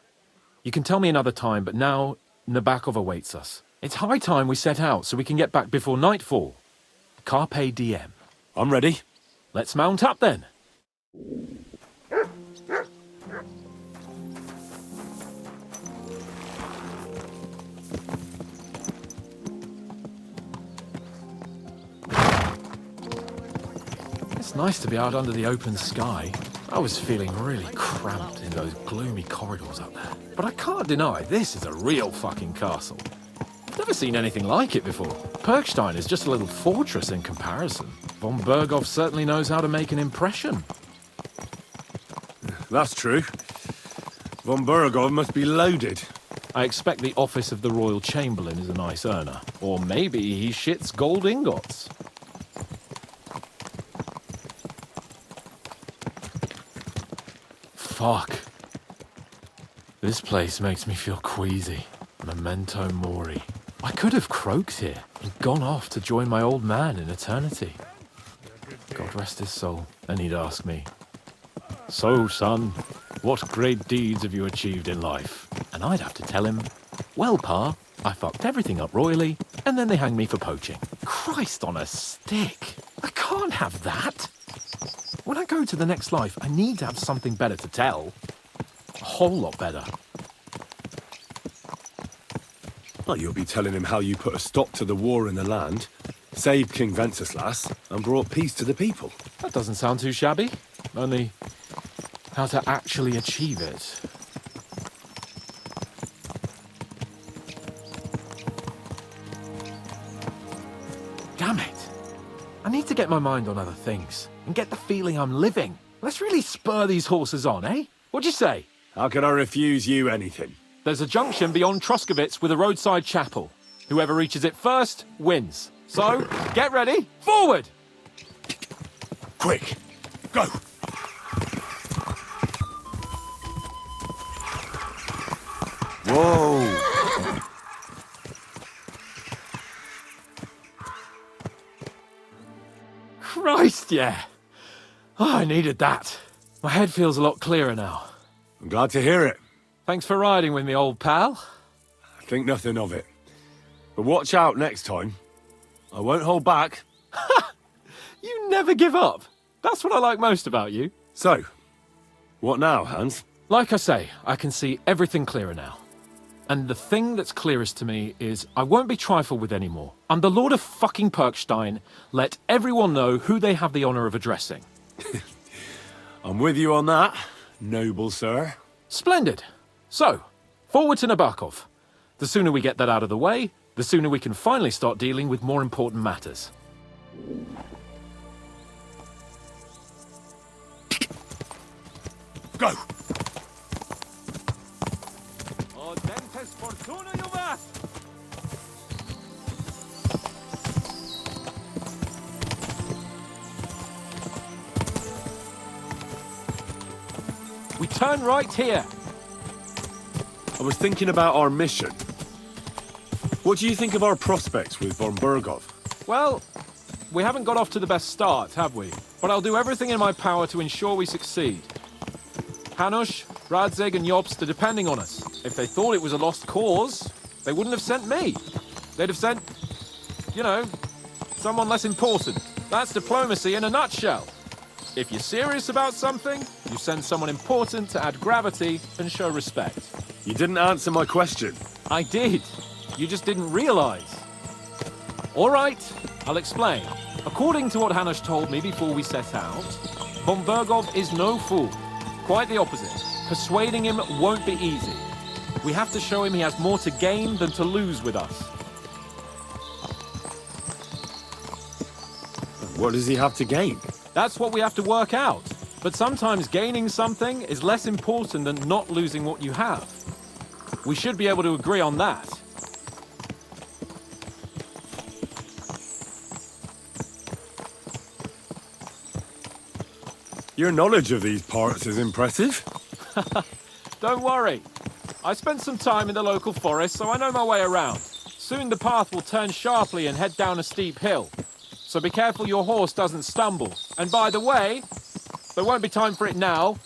You can tell me another time, but now Nabokov awaits us. It's high time we set out so we can get back before nightfall. Carpe diem. I'm ready. Let's mount up then. It's nice to be out under the open sky. I was feeling really cramped in those gloomy corridors up there. But I can't deny, this is a real fucking castle. I've never seen anything like it before. Perkstein is just a little fortress in comparison. Von Berghoff certainly knows how to make an impression. That's true. Von Berghoff must be loaded. I expect the office of the Royal Chamberlain is a nice earner. Or maybe he shits gold ingots. Fuck. This place makes me feel queasy. Memento mori. I could have croaked here and gone off to join my old man in eternity. God rest his soul. Then he'd ask me, "So, son, what great deeds have you achieved in life?" And I'd have to tell him, "Well, Pa, I fucked everything up royally, and then they hanged me for poaching." Christ on a stick. I can't have that. When I go to the next life, I need to have something better to tell. A whole lot better. Well, you'll be telling him how you put a stop to the war in the land, saved King Wenceslas, and brought peace to the people. That doesn't sound too shabby. Only how to actually achieve it. Damn it. I need to get my mind on other things and get the feeling I'm living. Let's really spur these horses on, eh? What'd you say? How can I refuse you anything? There's a junction beyond Troskowitz with a roadside chapel. Whoever reaches it first wins. So, get ready. Forward! Quick, go! Whoa! Christ, yeah. Oh, I needed that. My head feels a lot clearer now. I'm glad to hear it. Thanks for riding with me, old pal. Think nothing of it. But watch out next time. I won't hold back. You never give up. That's what I like most about you. So, what now, Hans? Like I say, I can see everything clearer now. And the thing that's clearest to me is I won't be trifled with anymore. I'm the Lord of fucking Perkstein. Let everyone know who they have the honor of addressing. I'm with you on that, noble sir. Splendid. So, forward to Nabokov. The sooner we get that out of the way, the sooner we can finally start dealing with more important matters. Go! We turn right here. I was thinking about our mission. What do you think of our prospects with von Berghoff? Well, we haven't got off to the best start, have we? But I'll do everything in my power to ensure we succeed. Hanush, Radzig and Jobst are depending on us. If they thought it was a lost cause, they wouldn't have sent me. They'd have sent, you know, someone less important. That's diplomacy in a nutshell. If you're serious about something, you send someone important to add gravity and show respect. You didn't answer my question. I did. You just didn't realize. All right, I'll explain. According to what Hanush told me before we set out, von Berghoff is no fool. Quite the opposite. Persuading him won't be easy. We have to show him he has more to gain than to lose with us. What does he have to gain? That's what we have to work out. But sometimes gaining something is less important than not losing what you have. We should be able to agree on that. Your knowledge of these parts is impressive. Don't worry. I spent some time in the local forest, so I know my way around. Soon the path will turn sharply and head down a steep hill. So be careful your horse doesn't stumble. And by the way, there won't be time for it now,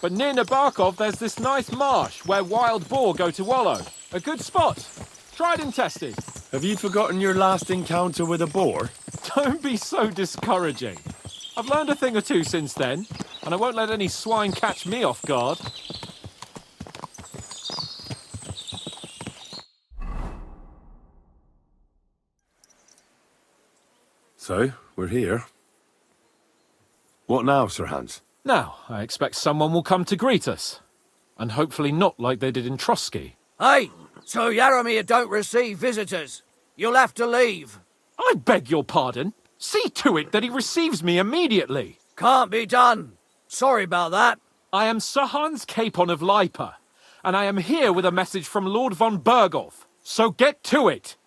but near Nabokov there's this nice marsh where wild boar go to wallow. A good spot. Tried and tested. Have you forgotten your last encounter with a boar? Don't be so discouraging. I've learned a thing or two since then, and I won't let any swine catch me off guard. So, we're here. What now, Sir Hans? Now, I expect someone will come to greet us. And hopefully not like they did in Trotsky. Hey, Sir Yaromir don't receive visitors. You'll have to leave. I beg your pardon. See to it that he receives me immediately. Can't be done. Sorry about that. I am Sir Hans Capon of Lipa, and I am here with a message from Lord von Berghoff. So get to it.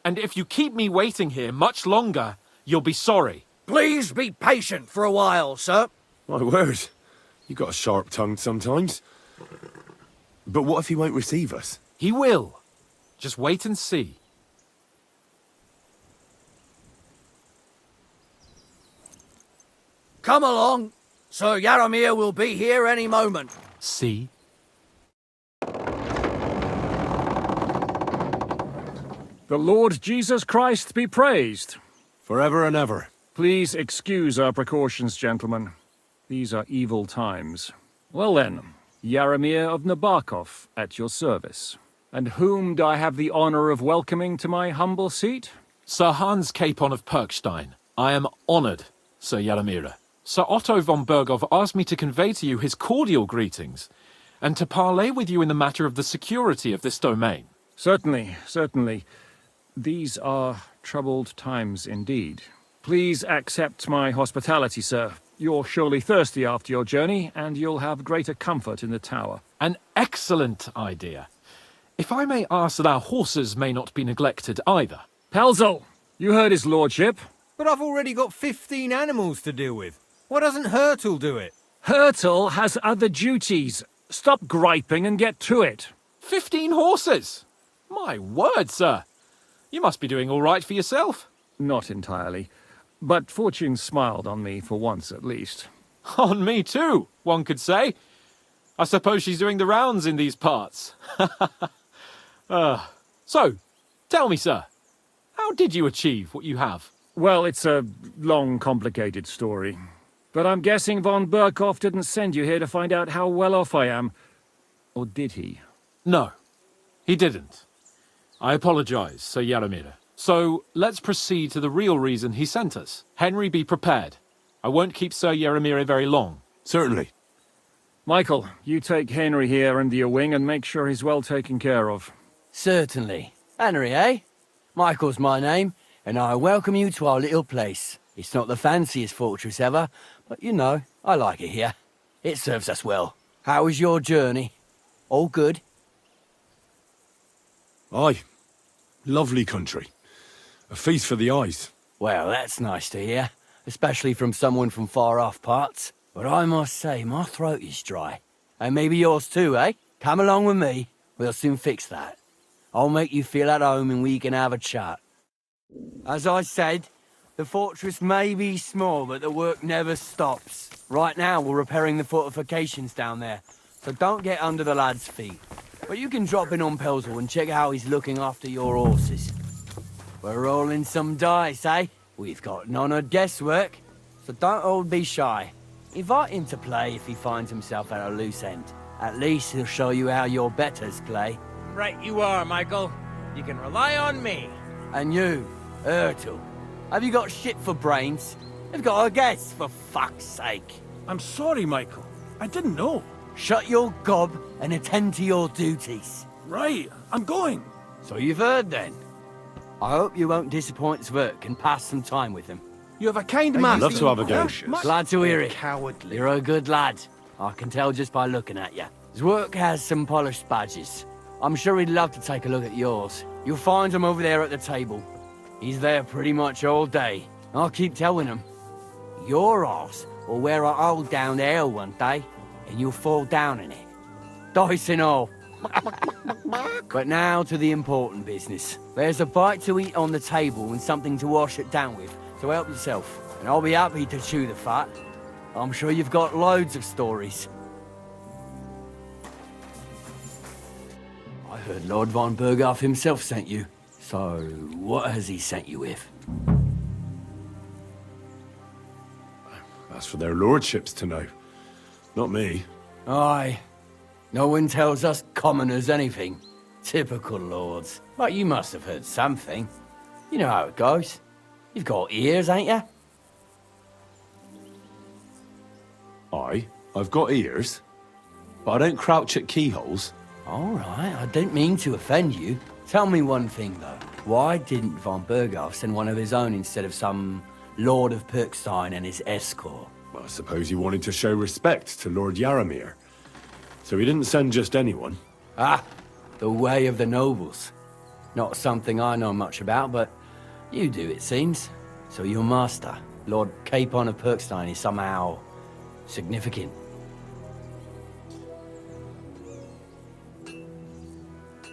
And if you keep me waiting here much longer, you'll be sorry. Please be patient for a while, sir. My word. You got a sharp tongue sometimes. But what if he won't receive us? He will. Just wait and see. Come along. Sir Yaromir will be here any moment. See? The Lord Jesus Christ be praised. Forever and ever. Please excuse our precautions, gentlemen. These are evil times. Well then, Yaromir of Nabokov, at your service. And whom do I have the honor of welcoming to my humble seat? Sir Hans Capon of Perkstein. I am honored, Sir Yaromir. Sir Otto von Berghoff asked me to convey to you his cordial greetings, and to parley with you in the matter of the security of this domain. Certainly, certainly. These are troubled times indeed. Please accept my hospitality, sir. You're surely thirsty after your journey, and you'll have greater comfort in the tower. An excellent idea. If I may ask that our horses may not be neglected either. Pelzel, you heard his lordship. But I've already got 15 animals to deal with. Why doesn't Hurtle do it? Hurtle has other duties. Stop griping and get to it. 15 horses? My word, sir. You must be doing all right for yourself. Not entirely. But fortune smiled on me for once at least. On me too, one could say. I suppose she's doing the rounds in these parts. So, tell me, sir, how did you achieve what you have? Well, it's a long, complicated story. But I'm guessing von Berghoff didn't send you here to find out how well off I am. Or did he? No, he didn't. I apologize, Sir Yaromir. So, let's proceed to the real reason he sent us. Henry, be prepared. I won't keep Sir Yaromir very long. Certainly. Michael, you take Henry here under your wing and make sure he's well taken care of. Certainly. Henry, eh? Michael's my name, and I welcome you to our little place. It's not the fanciest fortress ever, but you know, I like it here. It serves us well. How was your journey? All good? Aye. Lovely country. A feast for the eyes. Well, that's nice to hear, especially from someone from far-off parts. But I must say, my throat is dry. And maybe yours too, eh? Come along with me. We'll soon fix that. I'll make you feel at home and we can have a chat. As I said, the fortress may be small, but the work never stops. Right now, we're repairing the fortifications down there, so don't get under the lad's feet. But you can drop in on Pelzel and check how he's looking after your horses. We're rolling some dice, eh? We've got none of guesswork, so don't all be shy. Invite him to play if he finds himself at a loose end. At least he'll show you how your betters play. Right you are, Michael. You can rely on me. And you, Ertul, have you got shit for brains? You've got a guess, for fuck's sake. I'm sorry, Michael. I didn't know. Shut your gob and attend to your duties. Right, I'm going. So you've heard then. I hope you won't disappoint Zwerk and pass some time with him. You have a kind man. I'd love to have a go. Glad to hear it. Cowardly. You're a good lad. I can tell just by looking at you. Zwerk has some polished badges. I'm sure he'd love to take a look at yours. You'll find him over there at the table. He's there pretty much all day. I'll keep telling him. Your arse will wear a hole down there one day, and you'll fall down in it. Dice and all. But now to the important business. There's a bite to eat on the table and something to wash it down with, so help yourself. And I'll be happy to chew the fat. I'm sure you've got loads of stories. I heard Lord von Berghoff himself sent you. So, what has he sent you with? That's for their lordships to know. Not me. Aye. No one tells us commoners anything. Typical lords. But you must have heard something. You know how it goes. You've got ears, ain't you? Aye, I've got ears. But I don't crouch at keyholes. All right, I didn't mean to offend you. Tell me one thing, though. Why didn't von Berghoff send one of his own instead of some Lord of Perkstein and his escort? Well, I suppose he wanted to show respect to Lord Yaramir. So he didn't send just anyone. Ah, the way of the nobles. Not something I know much about, but you do, it seems. So your master, Lord Capon of Perkstein, is somehow significant.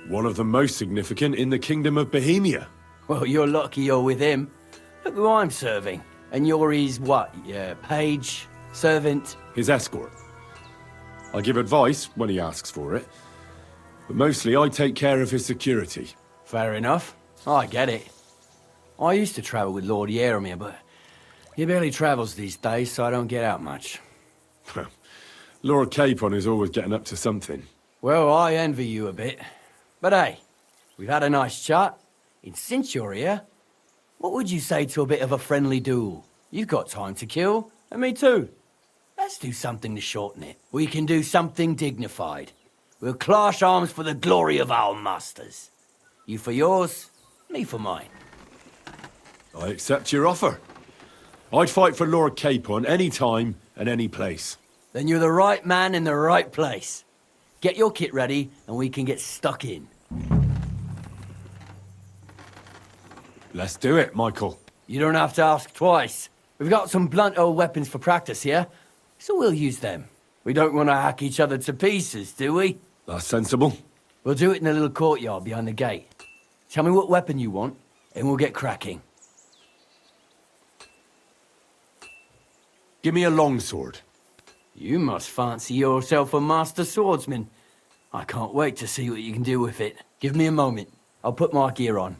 One of the most significant in the Kingdom of Bohemia. Well, you're lucky you're with him. Look who I'm serving. And you're his, what, page, servant? His escort. I give advice when he asks for it. But mostly I take care of his security. Fair enough. I get it. I used to travel with Lord Yaramir, but he barely travels these days, so I don't get out much. Lord Capon is always getting up to something. Well, I envy you a bit. But hey, we've had a nice chat. And since you're here, what would you say to a bit of a friendly duel? You've got time to kill, and me too. Let's do something to shorten it. We can do something dignified. We'll clash arms for the glory of our masters. You for yours, me for mine. I accept your offer. I'd fight for Lord Capon any time and any place. Then you're the right man in the right place. Get your kit ready, and we can get stuck in. Let's do it, Michael. You don't have to ask twice. We've got some blunt old weapons for practice here, so we'll use them. We don't want to hack each other to pieces, do we? That's sensible. We'll do it in the little courtyard behind the gate. Tell me what weapon you want, and we'll get cracking. Give me a longsword. You must fancy yourself a master swordsman. I can't wait to see what you can do with it. Give me a moment. I'll put my gear on.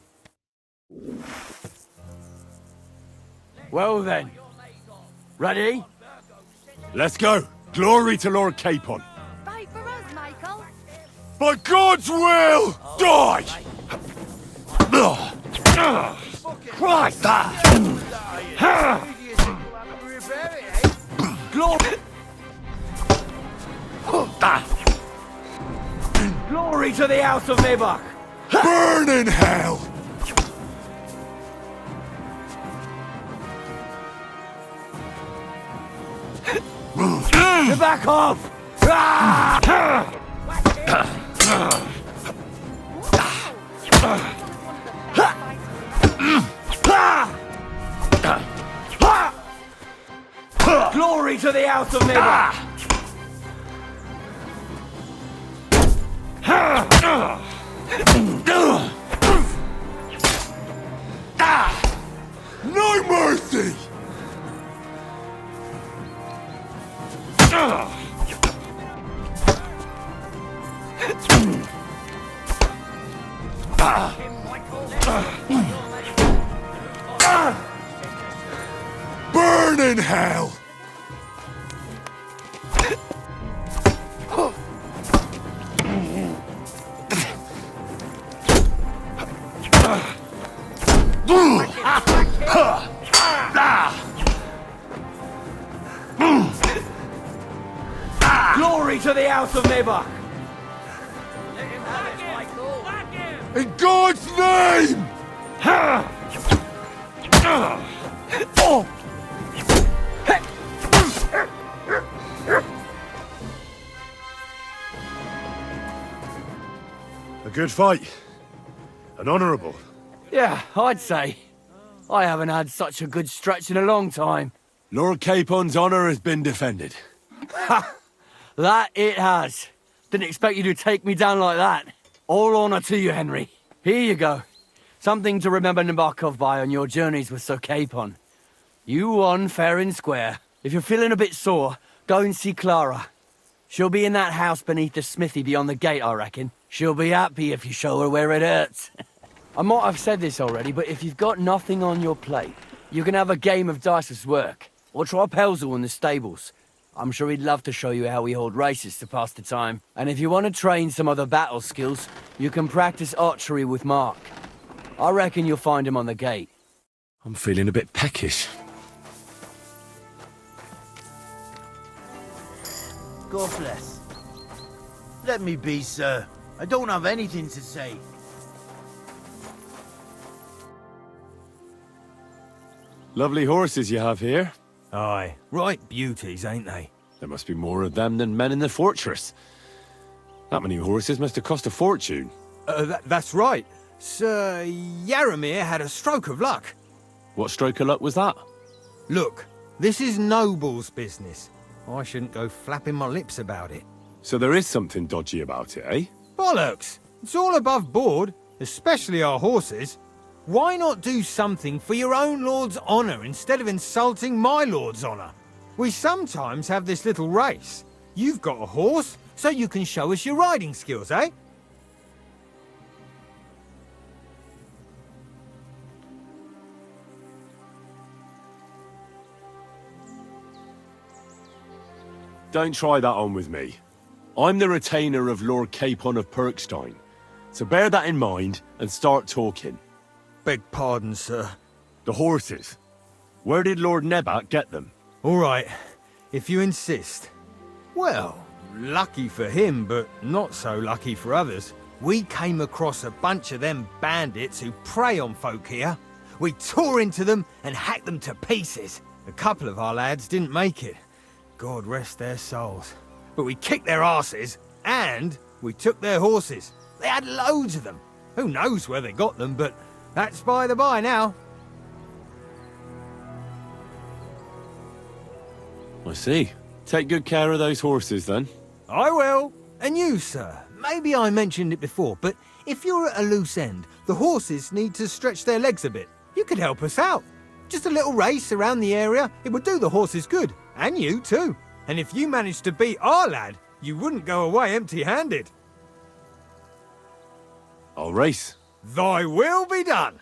Well then. Ready? Let's go. Glory to Lord Capon. Fight for us, Michael. By God's will, die! Christ! Glory! Glory to the House of Nebach! Burn in hell! Back off! Glory to the House of Nebach! No mercy! Burn in hell! Glory to the House of Nebach! In God's name! A good fight. An honourable. Yeah, I'd say. I haven't had such a good stretch in a long time. Lord Capon's honour has been defended. Ha! That it has. Didn't expect you to take me down like that. All honour to you, Henry. Here you go. Something to remember Nabokov by on your journeys with Sir Capon. You won fair and square. If you're feeling a bit sore, go and see Clara. She'll be in that house beneath the smithy beyond the gate, I reckon. She'll be happy if you show her where it hurts. I might have said this already, but if you've got nothing on your plate, you can have a game of dice's work. Or try Pelzel in the stables. I'm sure he'd love to show you how we hold races to pass the time. And if you want to train some other battle skills, you can practice archery with Mark. I reckon you'll find him on the gate. I'm feeling a bit peckish. God bless. Let me be, sir. I don't have anything to say. Lovely horses you have here. Aye, right beauties, ain't they? There must be more of them than men in the fortress. That many horses must have cost a fortune. That's right. Sir Yaramir had a stroke of luck. What stroke of luck was that? Look, this is noble's business. I shouldn't go flapping my lips about it. So there is something dodgy about it, eh? Bollocks! It's all above board, especially our horses. Why not do something for your own lord's honour instead of insulting my lord's honour? We sometimes have this little race. You've got a horse, so you can show us your riding skills, eh? Don't try that on with me. I'm the retainer of Lord Capon of Perkstein. So bear that in mind and start talking. Beg pardon, sir. The horses. Where did Lord Nebat get them? All right, if you insist. Well, lucky for him, but not so lucky for others. We came across a bunch of them bandits who prey on folk here. We tore into them and hacked them to pieces. A couple of our lads didn't make it. God rest their souls. But we kicked their asses, and we took their horses. They had loads of them. Who knows where they got them, but that's by the by now. I see. Take good care of those horses, then. I will. And you, sir. Maybe I mentioned it before, but if you're at a loose end, the horses need to stretch their legs a bit. You could help us out. Just a little race around the area. It would do the horses good. And you, too. And if you managed to beat our lad, you wouldn't go away empty-handed. I'll race. Thy will be done.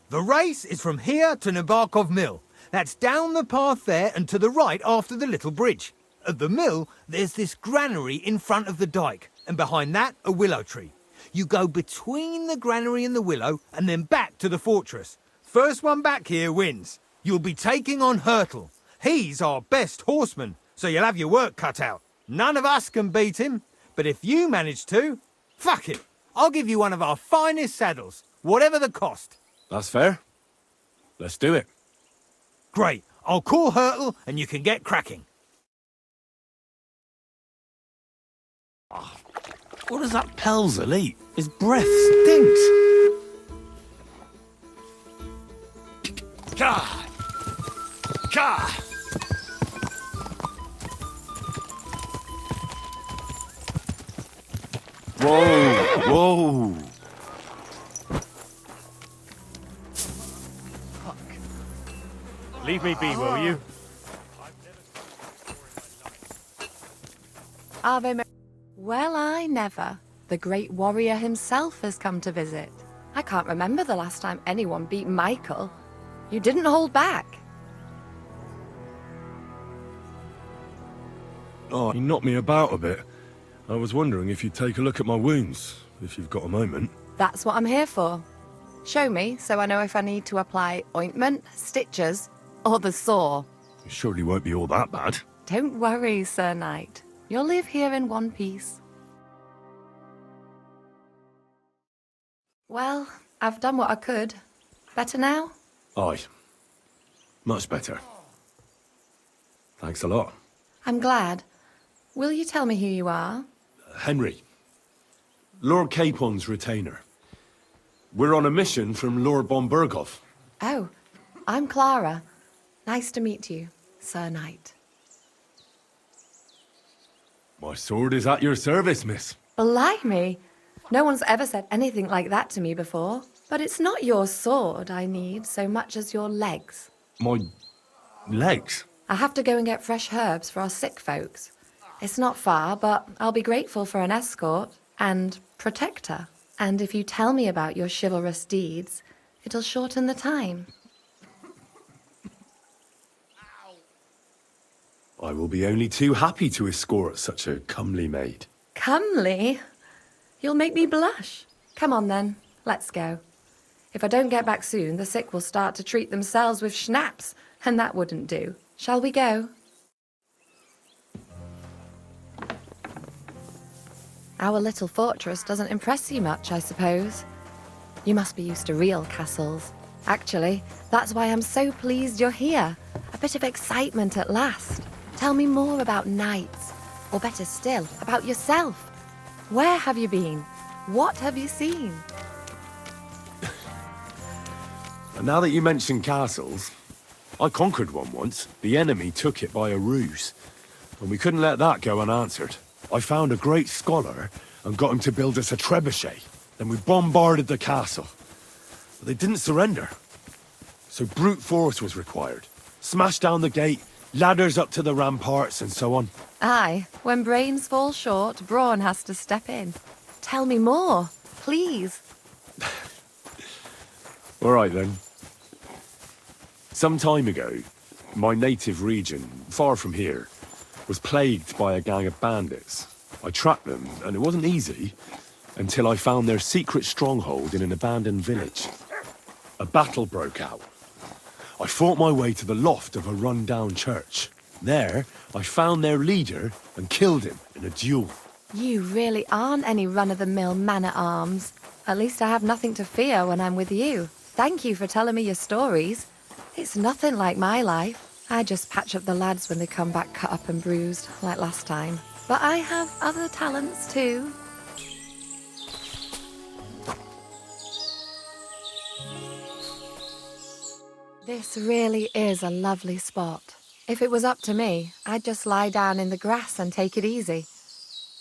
The race is from here to Nabokov Mill. That's down the path there and to the right after the little bridge. At the mill, there's this granary in front of the dike, and behind that, a willow tree. You go between the granary and the willow, and then back to the fortress. First one back here wins. You'll be taking on Hurtle. He's our best horseman, so you'll have your work cut out. None of us can beat him, but if you manage to, fuck it. I'll give you one of our finest saddles, whatever the cost. That's fair. Let's do it. Great. I'll call Hurtle and you can get cracking. What does that Pelzel eat? His breath stinks. God! God! Whoa! Whoa! Leave me be, will you? Ave Mar- Well, I never. The great warrior himself has come to visit. I can't remember the last time anyone beat Michael. You didn't hold back. Oh, he knocked me about a bit. I was wondering if you'd take a look at my wounds, if you've got a moment. That's what I'm here for. Show me so I know if I need to apply ointment, stitches, or the saw. It surely won't be all that bad. Don't worry, Sir Knight. You'll live here in one piece. Well, I've done what I could. Better now? Aye. Much better. Thanks a lot. I'm glad. Will you tell me who you are? Henry. Lord Capon's retainer. We're on a mission from Lord Bombergov. Oh, I'm Clara. Nice to meet you, Sir Knight. My sword is at your service, miss. Blimey! No one's ever said anything like that to me before. But it's not your sword I need so much as your legs. My legs? I have to go and get fresh herbs for our sick folks. It's not far, but I'll be grateful for an escort and protector. And if you tell me about your chivalrous deeds, it'll shorten the time. I will be only too happy to escort such a comely maid. Comely? You'll make me blush. Come on then, let's go. If I don't get back soon, the sick will start to treat themselves with schnapps, and that wouldn't do. Shall we go? Our little fortress doesn't impress you much, I suppose. You must be used to real castles. Actually, that's why I'm so pleased you're here. A bit of excitement at last. Tell me more about knights, or better still, about yourself. Where have you been? What have you seen? And now that you mention castles, I conquered one once. The enemy took it by a ruse, and we couldn't let that go unanswered. I found a great scholar and got him to build us a trebuchet. Then we bombarded the castle. But they didn't surrender. So brute force was required. Smash down the gate, ladders up to the ramparts, and so on. Aye, when brains fall short, brawn has to step in. Tell me more, please. All right, then. Some time ago, my native region, far from here, was plagued by a gang of bandits. I tracked them, and it wasn't easy, until I found their secret stronghold in an abandoned village. A battle broke out. I fought my way to the loft of a run-down church. There, I found their leader and killed him in a duel. You really aren't any run-of-the-mill man-at-arms. At least I have nothing to fear when I'm with you. Thank you for telling me your stories. It's nothing like my life. I just patch up the lads when they come back cut up and bruised, like last time. But I have other talents too. This really is a lovely spot. If it was up to me, I'd just lie down in the grass and take it easy.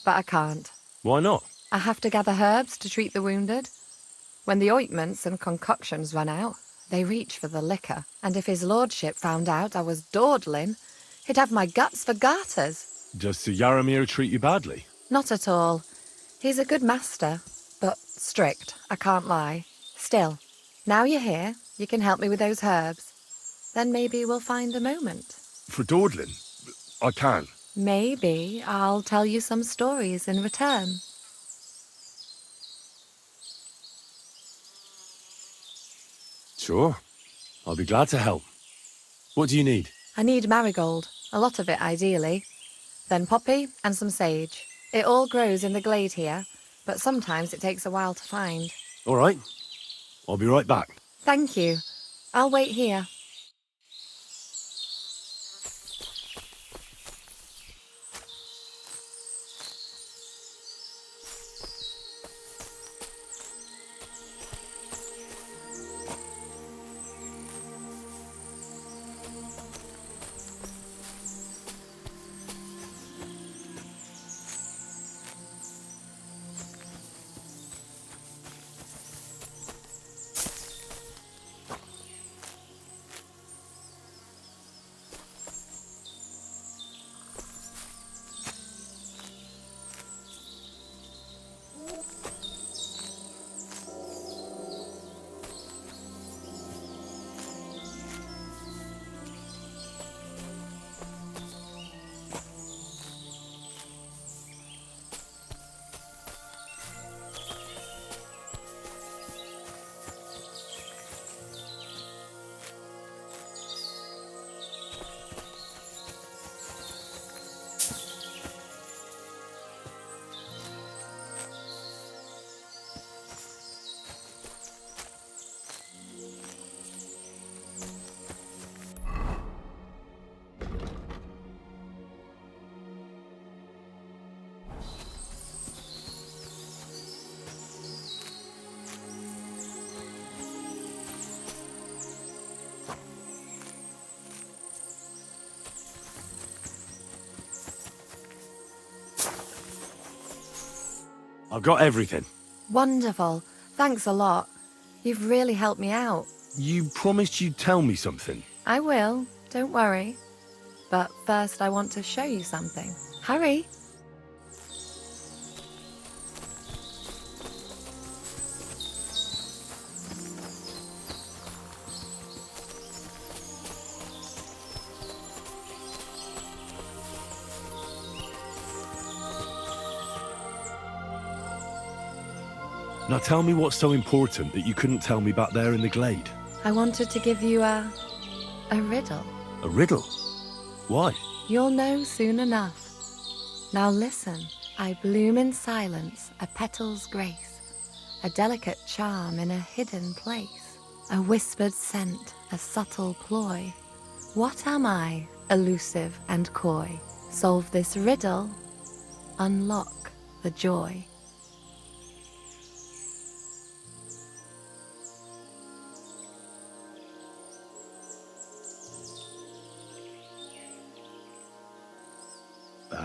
But I can't. Why not? I have to gather herbs to treat the wounded. When the ointments and concoctions run out, they reach for the liquor. And if his lordship found out I was dawdling, he'd have my guts for garters. Does Sir Yaramir treat you badly? Not at all. He's a good master, but strict, I can't lie. Still, now you're here, you can help me with those herbs. Then maybe we'll find a moment. For dawdling? I can. Maybe I'll tell you some stories in return. Sure. I'll be glad to help. What do you need? I need marigold, a lot of it ideally. Then poppy and some sage. It all grows in the glade here, but sometimes it takes a while to find. All right. I'll be right back. Thank you. I'll wait here. I've got everything. Wonderful. Thanks a lot. You've really helped me out. You promised you'd tell me something. I will, don't worry. But first I want to show you something. Hurry! Now tell me what's so important that you couldn't tell me back there in the glade. I wanted to give you a riddle. A riddle? Why? You'll know soon enough. Now listen, I bloom in silence, a petal's grace, a delicate charm in a hidden place, a whispered scent, a subtle ploy. What am I, elusive and coy? Solve this riddle, unlock the joy.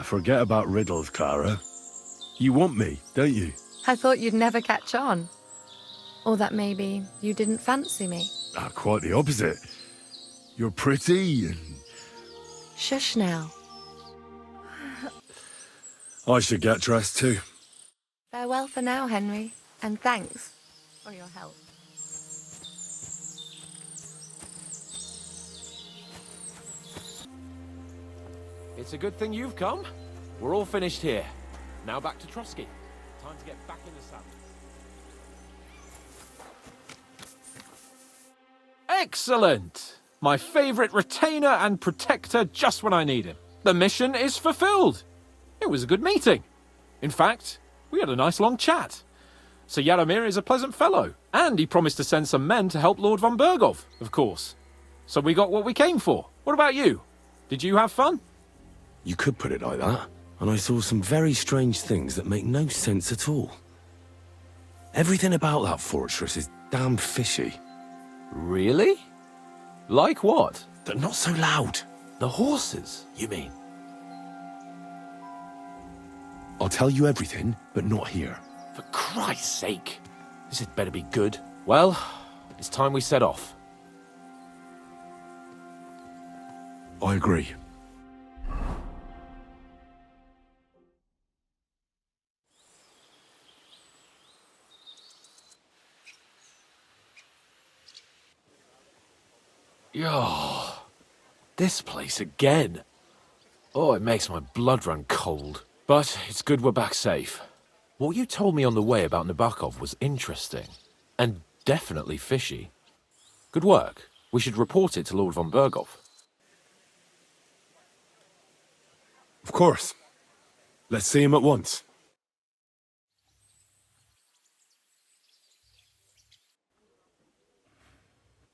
Forget about riddles, Clara. You want me, don't you? I thought you'd never catch on. Or that maybe you didn't fancy me. Quite the opposite. You're pretty and... Shush now. I should get dressed too. Farewell for now, Henry, and thanks for your help. It's a good thing you've come. We're all finished here. Now back to Trotsky. Time to get back in the saddle. Excellent! My favourite retainer and protector just when I need him. The mission is fulfilled. It was a good meeting. In fact, we had a nice long chat. Sir Yaromir is a pleasant fellow, and he promised to send some men to help Lord von Bergov, of course. So we got what we came for. What about you? Did you have fun? You could put it like that. And I saw some very strange things that make no sense at all. Everything about that fortress is damn fishy. Really? Like what? But not so loud. The horses, you mean? I'll tell you everything, but not here. For Christ's sake! This had better be good. Well, it's time we set off. I agree. Oh, this place again. Oh, it makes my blood run cold. But it's good we're back safe. What you told me on the way about Nabokov was interesting. And definitely fishy. Good work. We should report it to Lord von Bergov. Of course. Let's see him at once.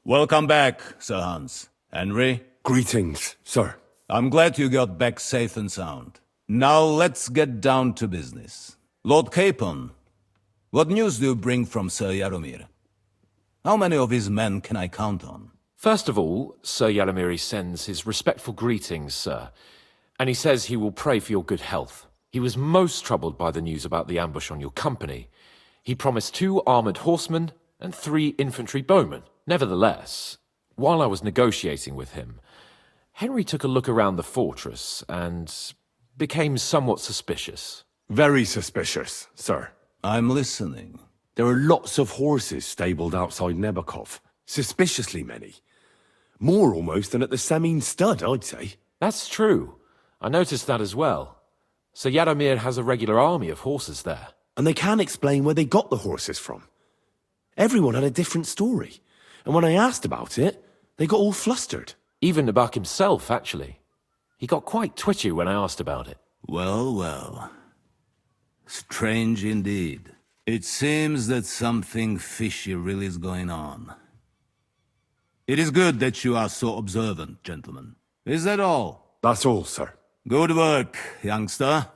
Welcome back, Sir Hans. Henry? Greetings, sir. I'm glad you got back safe and sound. Now let's get down to business. Lord Capon, what news do you bring from Sir Yaromir? How many of his men can I count on? First of all, Sir Yaromir sends his respectful greetings, sir. And he says he will pray for your good health. He was most troubled by the news about the ambush on your company. He promised 2 armoured horsemen and 3 infantry bowmen. Nevertheless, while I was negotiating with him, Henry took a look around the fortress and became somewhat suspicious. Very suspicious, sir. I'm listening. There are lots of horses stabled outside Nabokov. Suspiciously many. More almost than at the Semine stud, I'd say. That's true. I noticed that as well. Sir Yaromir has a regular army of horses there. And they can't explain where they got the horses from. Everyone had a different story. And when I asked about it, they got all flustered. Even Nabok himself, actually. He got quite twitchy when I asked about it. Well, well. Strange indeed. It seems that something fishy really is going on. It is good that you are so observant, gentlemen. Is that all? That's all, sir. Good work, youngster.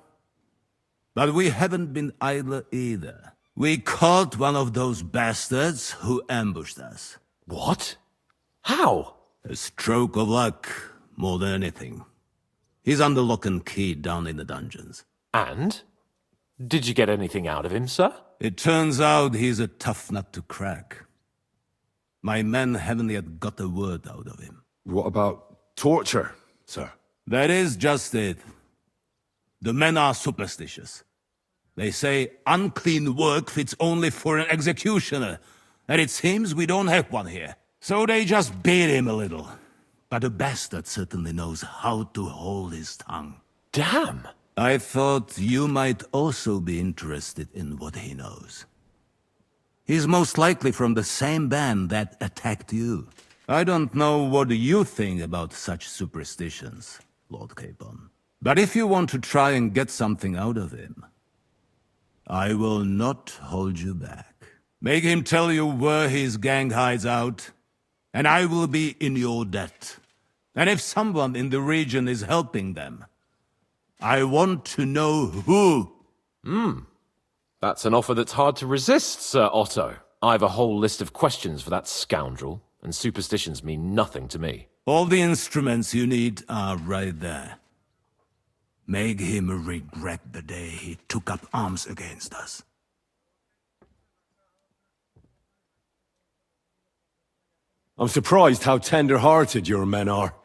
But we haven't been idle either. We caught one of those bastards who ambushed us. What? How? A stroke of luck, more than anything. He's under lock and key down in the dungeons. And? Did you get anything out of him, sir? It turns out he's a tough nut to crack. My men haven't yet got a word out of him. What about torture, sir? That is just it. The men are superstitious. They say unclean work fits only for an executioner, and it seems we don't have one here. So they just beat him a little. But the bastard certainly knows how to hold his tongue. Damn! I thought you might also be interested in what he knows. He's most likely from the same band that attacked you. I don't know what you think about such superstitions, Lord Capon. But if you want to try and get something out of him, I will not hold you back. Make him tell you where his gang hides out, and I will be in your debt. And if someone in the region is helping them, I want to know who. That's an offer that's hard to resist, Sir Otto. I have a whole list of questions for that scoundrel, and superstitions mean nothing to me. All the instruments you need are right there. Make him regret the day he took up arms against us. I'm surprised how tender-hearted your men are.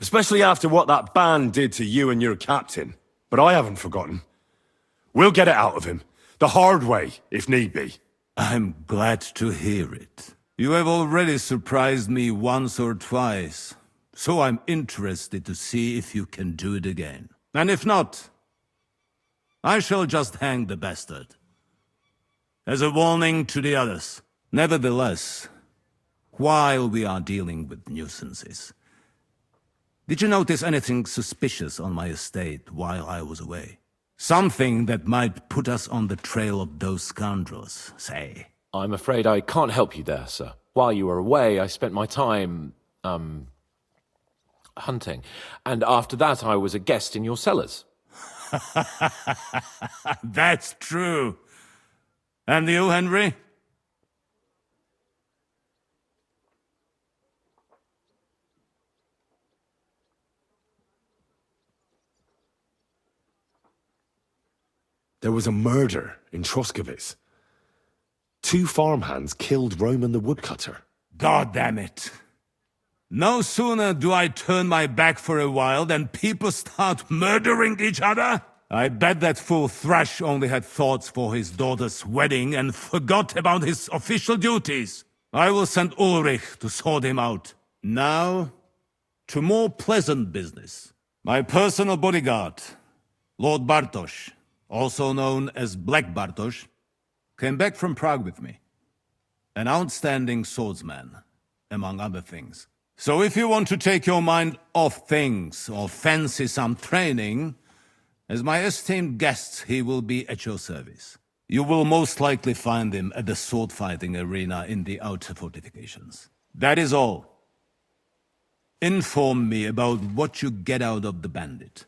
Especially after what that band did to you and your captain. But I haven't forgotten. We'll get it out of him. The hard way, if need be. I'm glad to hear it. You have already surprised me once or twice, so I'm interested to see if you can do it again. And if not, I shall just hang the bastard. As a warning to the others. Nevertheless, while we are dealing with nuisances, did you notice anything suspicious on my estate while I was away? Something that might put us on the trail of those scoundrels, say. I'm afraid I can't help you there, sir. While you were away, I spent my time, hunting. And after that, I was a guest in your cellars. That's true. And you, Henry? There was a murder in Troskowitz. 2 farmhands killed Roman the woodcutter. God damn it. No sooner do I turn my back for a while than people start murdering each other. I bet that fool Thrash only had thoughts for his daughter's wedding and forgot about his official duties. I will send Ulrich to sort him out. Now, to more pleasant business. My personal bodyguard, Lord Bartosz, also known as Black Bartosz, came back from Prague with me. An outstanding swordsman, among other things. So if you want to take your mind off things or fancy some training, as my esteemed guest, he will be at your service. You will most likely find him at the sword-fighting arena in the outer fortifications. That is all. Inform me about what you get out of the bandit.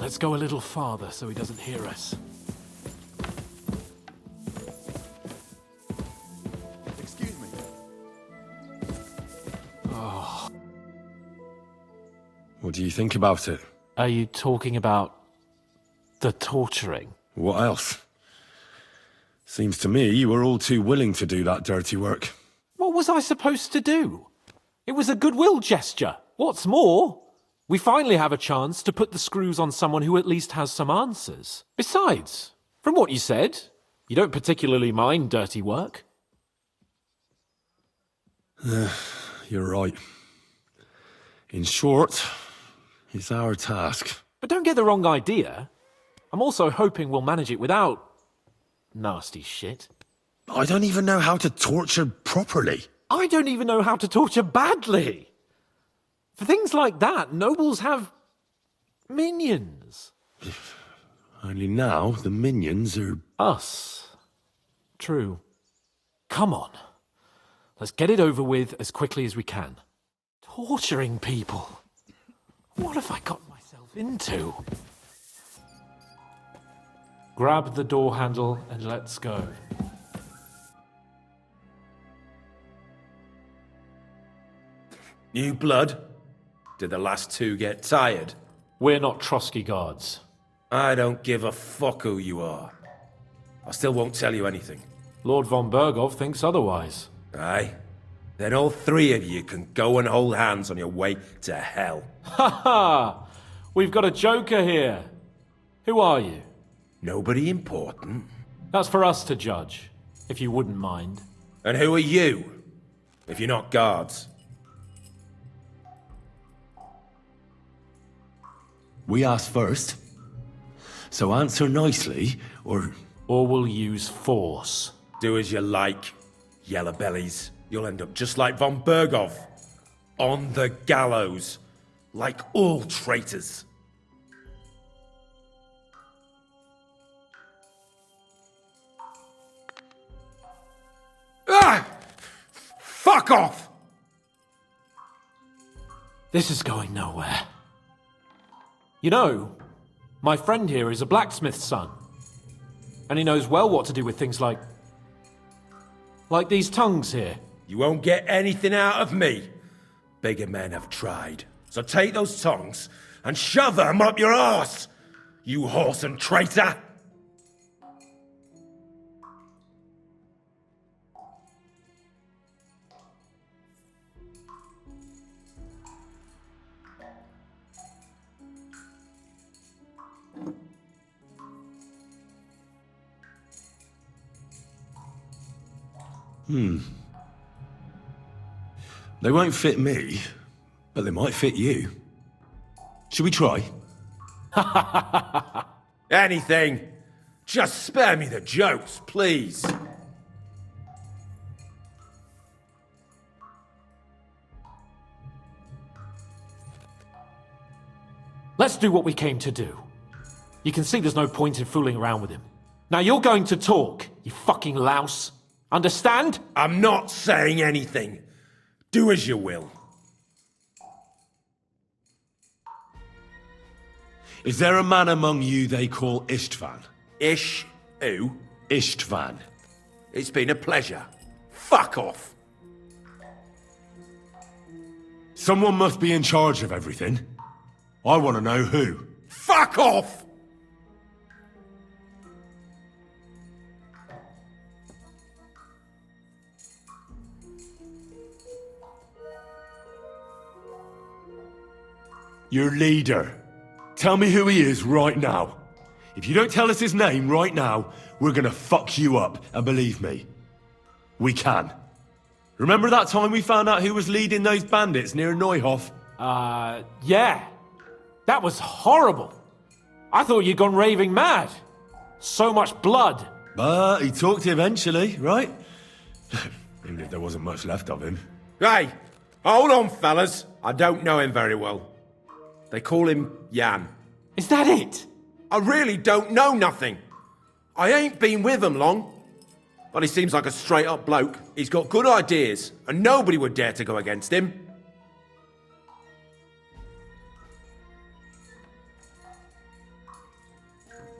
Let's go a little farther so he doesn't hear us. Excuse me. Oh. What do you think about it? Are you talking about the torturing? What else? Seems to me you were all too willing to do that dirty work. What was I supposed to do? It was a goodwill gesture. What's more, we finally have a chance to put the screws on someone who at least has some answers. Besides, from what you said, you don't particularly mind dirty work. You're right. In short, it's our task. But don't get the wrong idea. I'm also hoping we'll manage it without nasty shit. I don't even know how to torture properly. I don't even know how to torture badly. For things like that, nobles have minions. Only now the minions are... Us. True. Come on. Let's get it over with as quickly as we can. Torturing people. What have I got myself into? Grab the door handle and let's go. New blood? Did the last two get tired? We're not Trotsky guards. I don't give a fuck who you are. I still won't tell you anything. Lord von Bergov thinks otherwise. Aye? Then all three of you can go and hold hands on your way to hell. Ha ha! We've got a joker here. Who are you? Nobody important. That's for us to judge, if you wouldn't mind. And who are you, if you're not guards? We asked first. So answer nicely, or... Or we'll use force. Do as you like, yellow bellies. You'll end up just like von Bergov. On the gallows. Like all traitors. Ah! Fuck off! This is going nowhere. You know, my friend here is a blacksmith's son. And he knows well what to do with things like these tongues here. You won't get anything out of me. Bigger men have tried. So take those tongues and shove them up your arse, you horse and traitor! They won't fit me, but they might fit you. Should we try? Anything. Just spare me the jokes, please. Let's do what we came to do. You can see there's no point in fooling around with him. Now you're going to talk, you fucking louse. Understand? I'm not saying anything. Do as you will. Is there a man among you they call Istvan? Ish who? Istvan. It's been a pleasure. Fuck off. Someone must be in charge of everything. I want to know who. Fuck off! Your leader. Tell me who he is right now. If you don't tell us his name right now, we're gonna fuck you up, and believe me, we can. Remember that time we found out who was leading those bandits near Neuhof? Yeah. That was horrible. I thought you'd gone raving mad. So much blood. But he talked eventually, right? Even if there wasn't much left of him. Hey, hold on, fellas. I don't know him very well. They call him Jan. Is that it? I really don't know nothing. I ain't been with him long. But he seems like a straight-up bloke. He's got good ideas, and nobody would dare to go against him.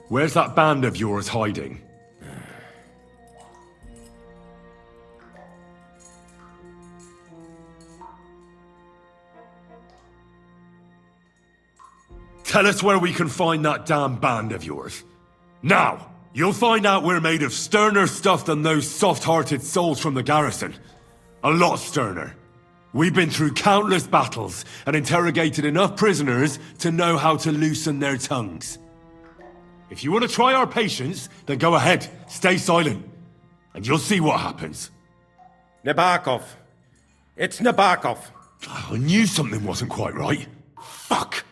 Where's that band of yours hiding? Tell us where we can find that damn band of yours. Now! You'll find out we're made of sterner stuff than those soft-hearted souls from the garrison. A lot sterner. We've been through countless battles and interrogated enough prisoners to know how to loosen their tongues. If you want to try our patience, then go ahead, stay silent, and you'll see what happens. Nabokov. It's Nabokov. I knew something wasn't quite right. Fuck!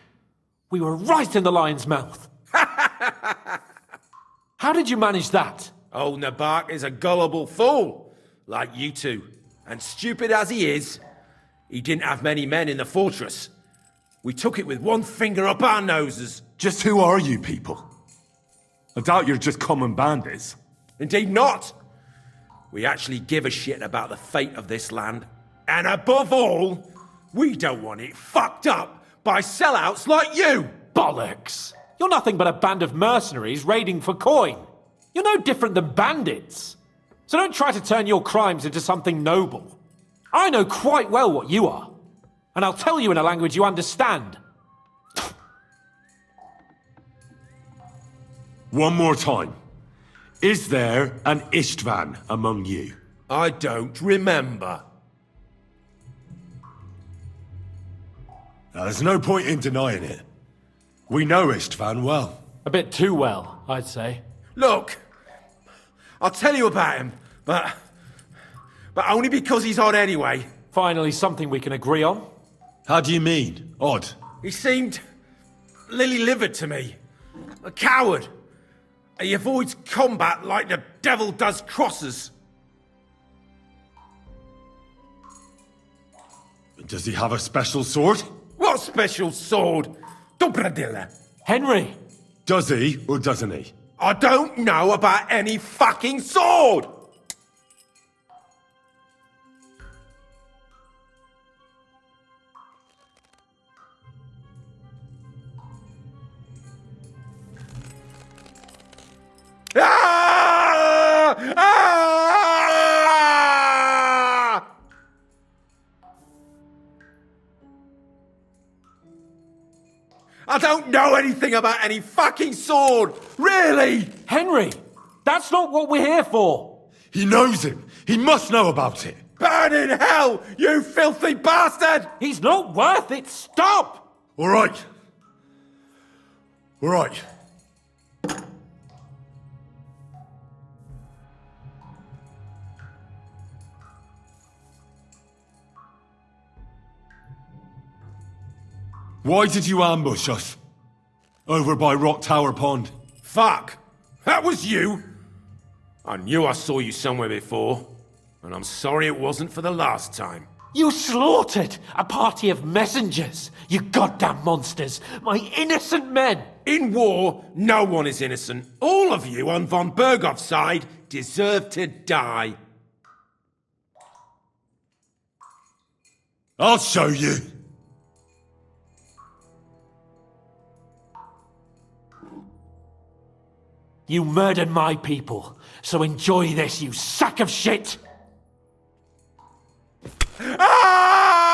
We were right in the lion's mouth. How did you manage that? Old Nabok is a gullible fool, like you two. And stupid as he is, he didn't have many men in the fortress. We took it with one finger up our noses. Just who are you people? I doubt you're just common bandits. Indeed not. We actually give a shit about the fate of this land. And above all, we don't want it fucked up by sellouts like you. Bollocks! You're nothing but a band of mercenaries raiding for coin. You're no different than bandits. So don't try to turn your crimes into something noble. I know quite well what you are. And I'll tell you in a language you understand. One more time. Is there an Istvan among you? I don't remember. Now, there's no point in denying it. We know Istvan well. A bit too well, I'd say. Look, I'll tell you about him, but only because he's odd anyway. Finally, something we can agree on. How do you mean, odd? He seemed lily-livered to me. A coward. He avoids combat like the devil does crosses. Does he have a special sword? What special sword? Dobradilla. Henry! Does he, or doesn't he? I don't know about any fucking sword! Ah! Ah! I don't know anything about any fucking sword! Really! Henry! That's not what we're here for! He knows him! He must know about it! Burn in hell, you filthy bastard! He's not worth it! Stop! All right. All right. Why did you ambush us? Over by Rock Tower Pond. Fuck! That was you! I knew I saw you somewhere before, and I'm sorry it wasn't for the last time. You slaughtered a party of messengers! You goddamn monsters! My innocent men! In war, no one is innocent. All of you on von Bergov's side deserve to die. I'll show you. You murdered my people, so enjoy this, you sack of shit! Ah!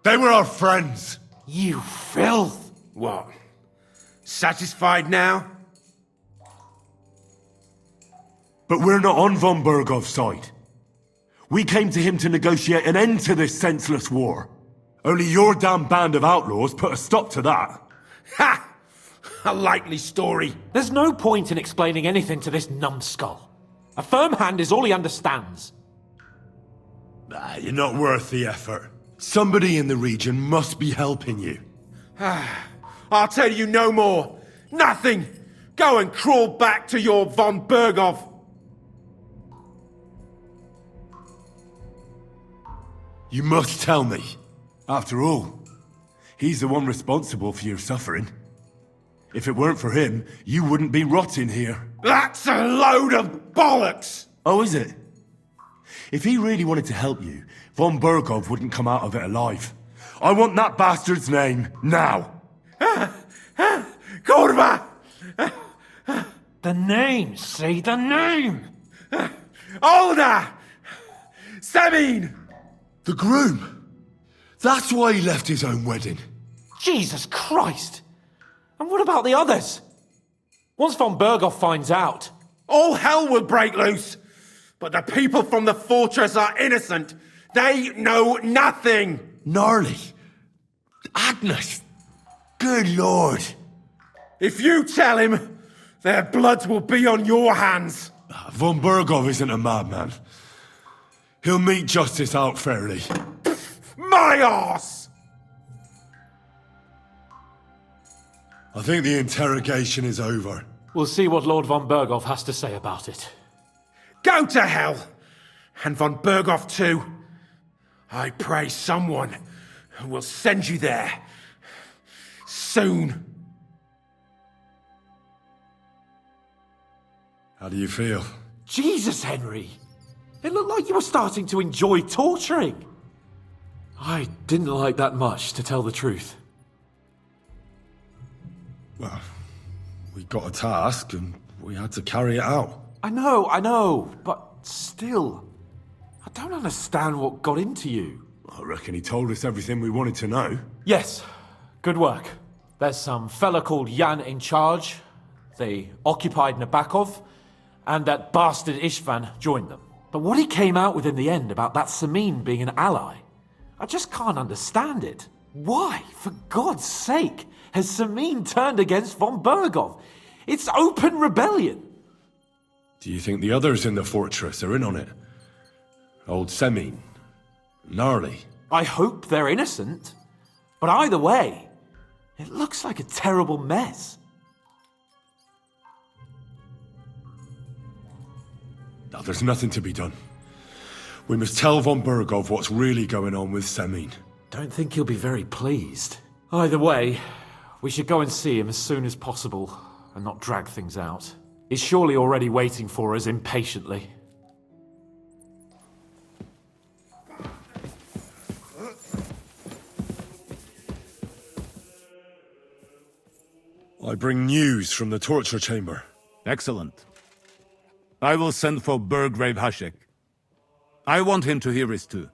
They were our friends. You filth! What? Satisfied now? But we're not on von Bergov's side. We came to him to negotiate an end to this senseless war. Only your damn band of outlaws put a stop to that. Ha! A likely story. There's no point in explaining anything to this numbskull. A firm hand is all he understands. You're not worth the effort. Somebody in the region must be helping you. I'll tell you no more. Nothing. Go and crawl back to your von Bergov. You must tell me. After all, he's the one responsible for your suffering. If it weren't for him, you wouldn't be rotting here. That's a load of bollocks! Oh, is it? If he really wanted to help you, von Bergov wouldn't come out of it alive. I want that bastard's name, now! Kurva! The name, say the name! Olda! Semine! The groom! That's why he left his own wedding. Jesus Christ! And what about the others? Once von Bergov finds out... All hell will break loose! But the people from the fortress are innocent! They know nothing! Gnarly. Agnes. Good lord. If you tell him, their blood will be on your hands. Von Bergov isn't a madman. He'll meet justice out fairly. My arse! I think the interrogation is over. We'll see what Lord von Bergov has to say about it. Go to hell! And von Bergov too. I pray someone will send you there. Soon. How do you feel? Jesus, Henry! It looked like you were starting to enjoy torturing. I didn't like that much, to tell the truth. Well, we got a task and we had to carry it out. I know, but still, I don't understand what got into you. I reckon he told us everything we wanted to know. Yes, good work. There's some fella called Jan in charge. They occupied Nabokov, and that bastard Istvan joined them. But what he came out with in the end about that Semine being an ally, I just can't understand it. Why, for God's sake, has Semine turned against von Bergov? It's open rebellion. Do you think the others in the fortress are in on it? Old Semine? Gnarly? I hope they're innocent. But either way, it looks like a terrible mess. Now, there's nothing to be done. We must tell von Bergov what's really going on with Semine. Don't think he'll be very pleased. Either way, we should go and see him as soon as possible and not drag things out. He's surely already waiting for us impatiently. I bring news from the torture chamber. Excellent. I will send for Burgrave Hashek. I want him to hear it too.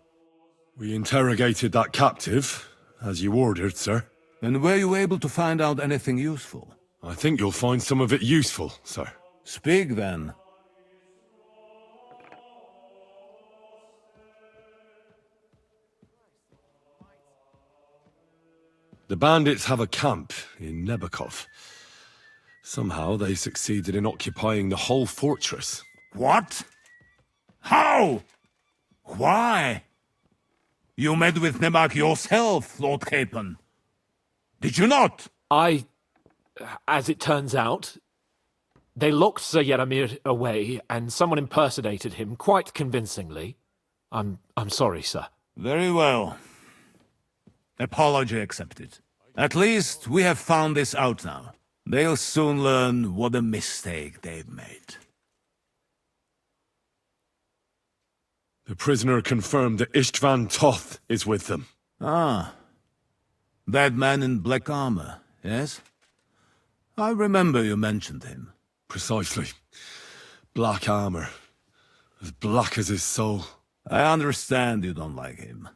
We interrogated that captive, as you ordered, sir. And were you able to find out anything useful? I think you'll find some of it useful, sir. Speak then. The bandits have a camp in Nabokov. Somehow they succeeded in occupying the whole fortress. What? How? Why? You met with Nebak yourself, Lord Capon. Did you not? As it turns out, they locked Sir Yaramir away, and someone impersonated him quite convincingly. I'm sorry, sir. Very well. Apology accepted. At least we have found this out now. They'll soon learn what a mistake they've made. The prisoner confirmed that Istvan Toth is with them. Ah. That man in black armor, yes? I remember you mentioned him. Precisely. Black armor. As black as his soul. I understand you don't like him.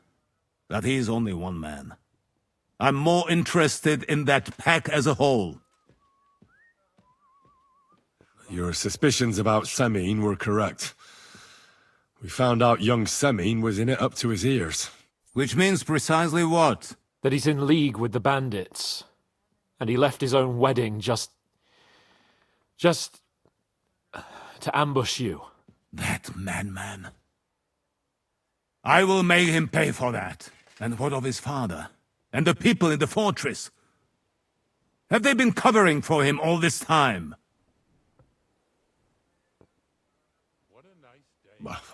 That he's only one man. I'm more interested in that pack as a whole. Your suspicions about Semine were correct. We found out young Semine was in it up to his ears. Which means precisely what? That he's in league with the bandits. And he left his own wedding just to ambush you. That madman. I will make him pay for that. And what of his father? And the people in the fortress? Have they been covering for him all this time?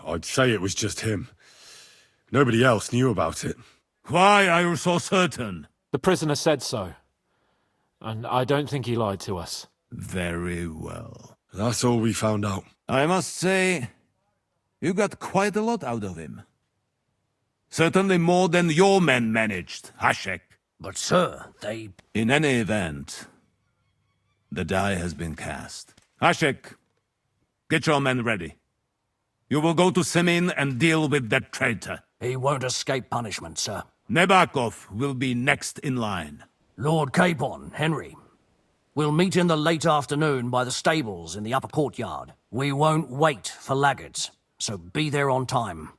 I'd say it was just him. Nobody else knew about it. Why are you so certain? The prisoner said so. And I don't think he lied to us. Very well. That's all we found out. I must say, you got quite a lot out of him. Certainly more than your men managed, Hashek. But sir, they... In any event, the die has been cast. Hashek, get your men ready. You will go to Semine and deal with that traitor. He won't escape punishment, sir. Nabokov will be next in line. Lord Capon, Henry. We'll meet in the late afternoon by the stables in the upper courtyard. We won't wait for laggards, so be there on time.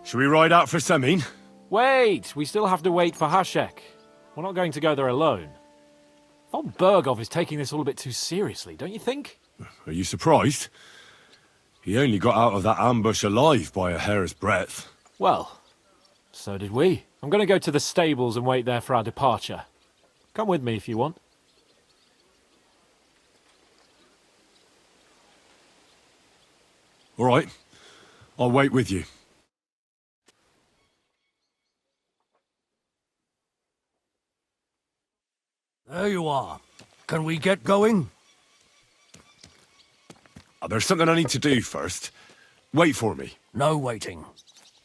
Should we ride out for Semine? Wait! We still have to wait for Hashek. We're not going to go there alone. Von Bergov is taking this all a bit too seriously, don't you think? Are you surprised? He only got out of that ambush alive by a hair's breadth. Well, so did we. I'm going to go to the stables and wait there for our departure. Come with me if you want. All right. I'll wait with you. There you are. Can we get going? There's something I need to do first. Wait for me. No waiting.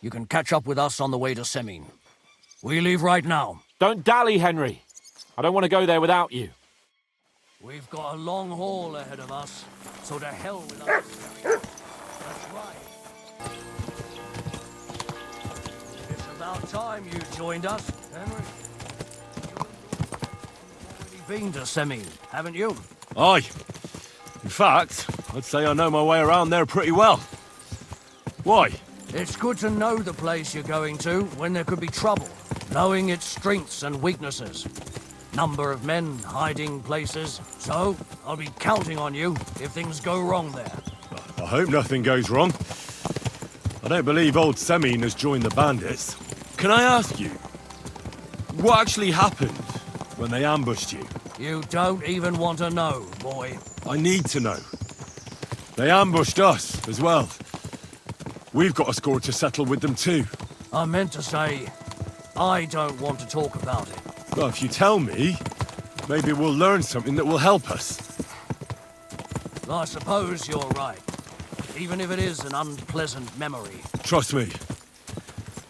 You can catch up with us on the way to Semine. We leave right now. Don't dally, Henry. I don't want to go there without you. We've got a long haul ahead of us, so to hell with us. That's right. It's about time you joined us, Henry. You've already been to Semine, haven't you? Aye. In fact, I'd say I know my way around there pretty well. Why? It's good to know the place you're going to when there could be trouble, knowing its strengths and weaknesses. Number of men, hiding places. So, I'll be counting on you if things go wrong there. I hope nothing goes wrong. I don't believe old Semine has joined the bandits. Can I ask you, what actually happened when they ambushed you? You don't even want to know, boy. I need to know. They ambushed us as well. We've got a score to settle with them too. I meant to say, I don't want to talk about it. Well, if you tell me, maybe we'll learn something that will help us. I suppose you're right. Even if it is an unpleasant memory. Trust me.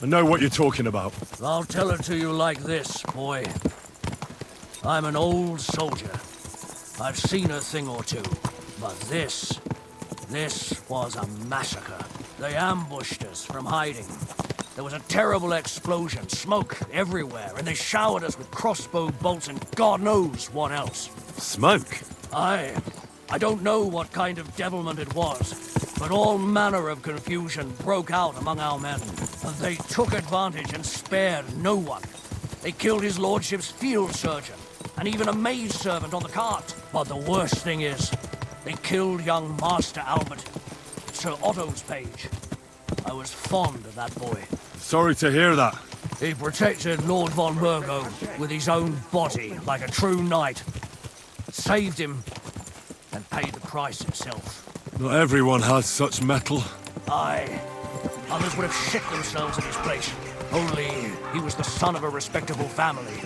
I know what you're talking about. I'll tell it to you like this, boy. I'm an old soldier. I've seen a thing or two. But this was a massacre. They ambushed us from hiding. There was a terrible explosion, smoke everywhere, and they showered us with crossbow bolts and God knows what else. Smoke? I don't know what kind of devilment it was, but all manner of confusion broke out among our men, and they took advantage and spared no one. They killed his lordship's field surgeon, and even a maidservant on the cart. But the worst thing is, they killed young Master Albert, Sir Otto's page. I was fond of that boy. Sorry to hear that. He protected Lord von Burgo with his own body like a true knight. Saved him and paid the price himself. Not everyone has such mettle. Aye. Others would have shit themselves in his place. Only he was the son of a respectable family.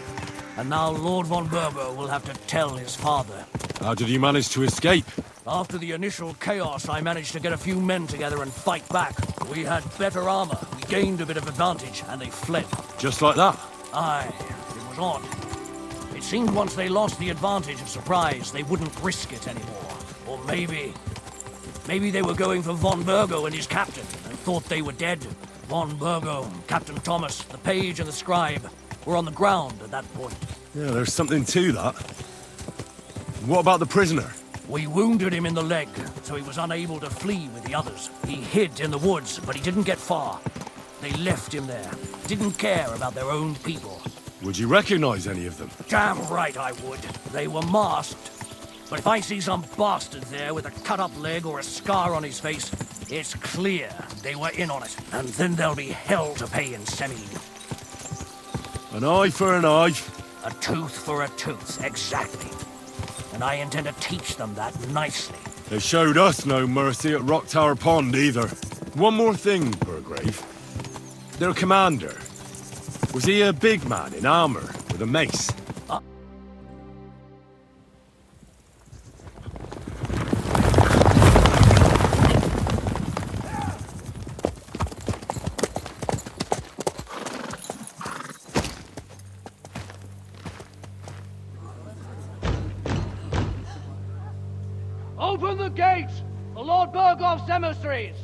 And now Lord von Burgo will have to tell his father. How did you manage to escape? After the initial chaos, I managed to get a few men together and fight back. We had better armor, we gained a bit of advantage, and they fled. Just like that? Aye, it was odd. It seemed once they lost the advantage of surprise, they wouldn't risk it anymore. Or maybe they were going for von Burgo and his captain, and thought they were dead. Von Burgo, Captain Thomas, the page and the scribe were on the ground at that point. Yeah, there's something to that. What about the prisoner? We wounded him in the leg, so he was unable to flee with the others. He hid in the woods, but he didn't get far. They left him there. Didn't care about their own people. Would you recognize any of them? Damn right I would. They were masked. But if I see some bastard there with a cut-up leg or a scar on his face, it's clear they were in on it. And then there'll be hell to pay in Semine. An eye for an eye. A tooth for a tooth, exactly. And I intend to teach them that nicely. They showed us no mercy at Rock Tower Pond either. One more thing, Burgrave. Their commander. Was he a big man in armor with a mace? Open the gates! The Lord Burgov's emissaries!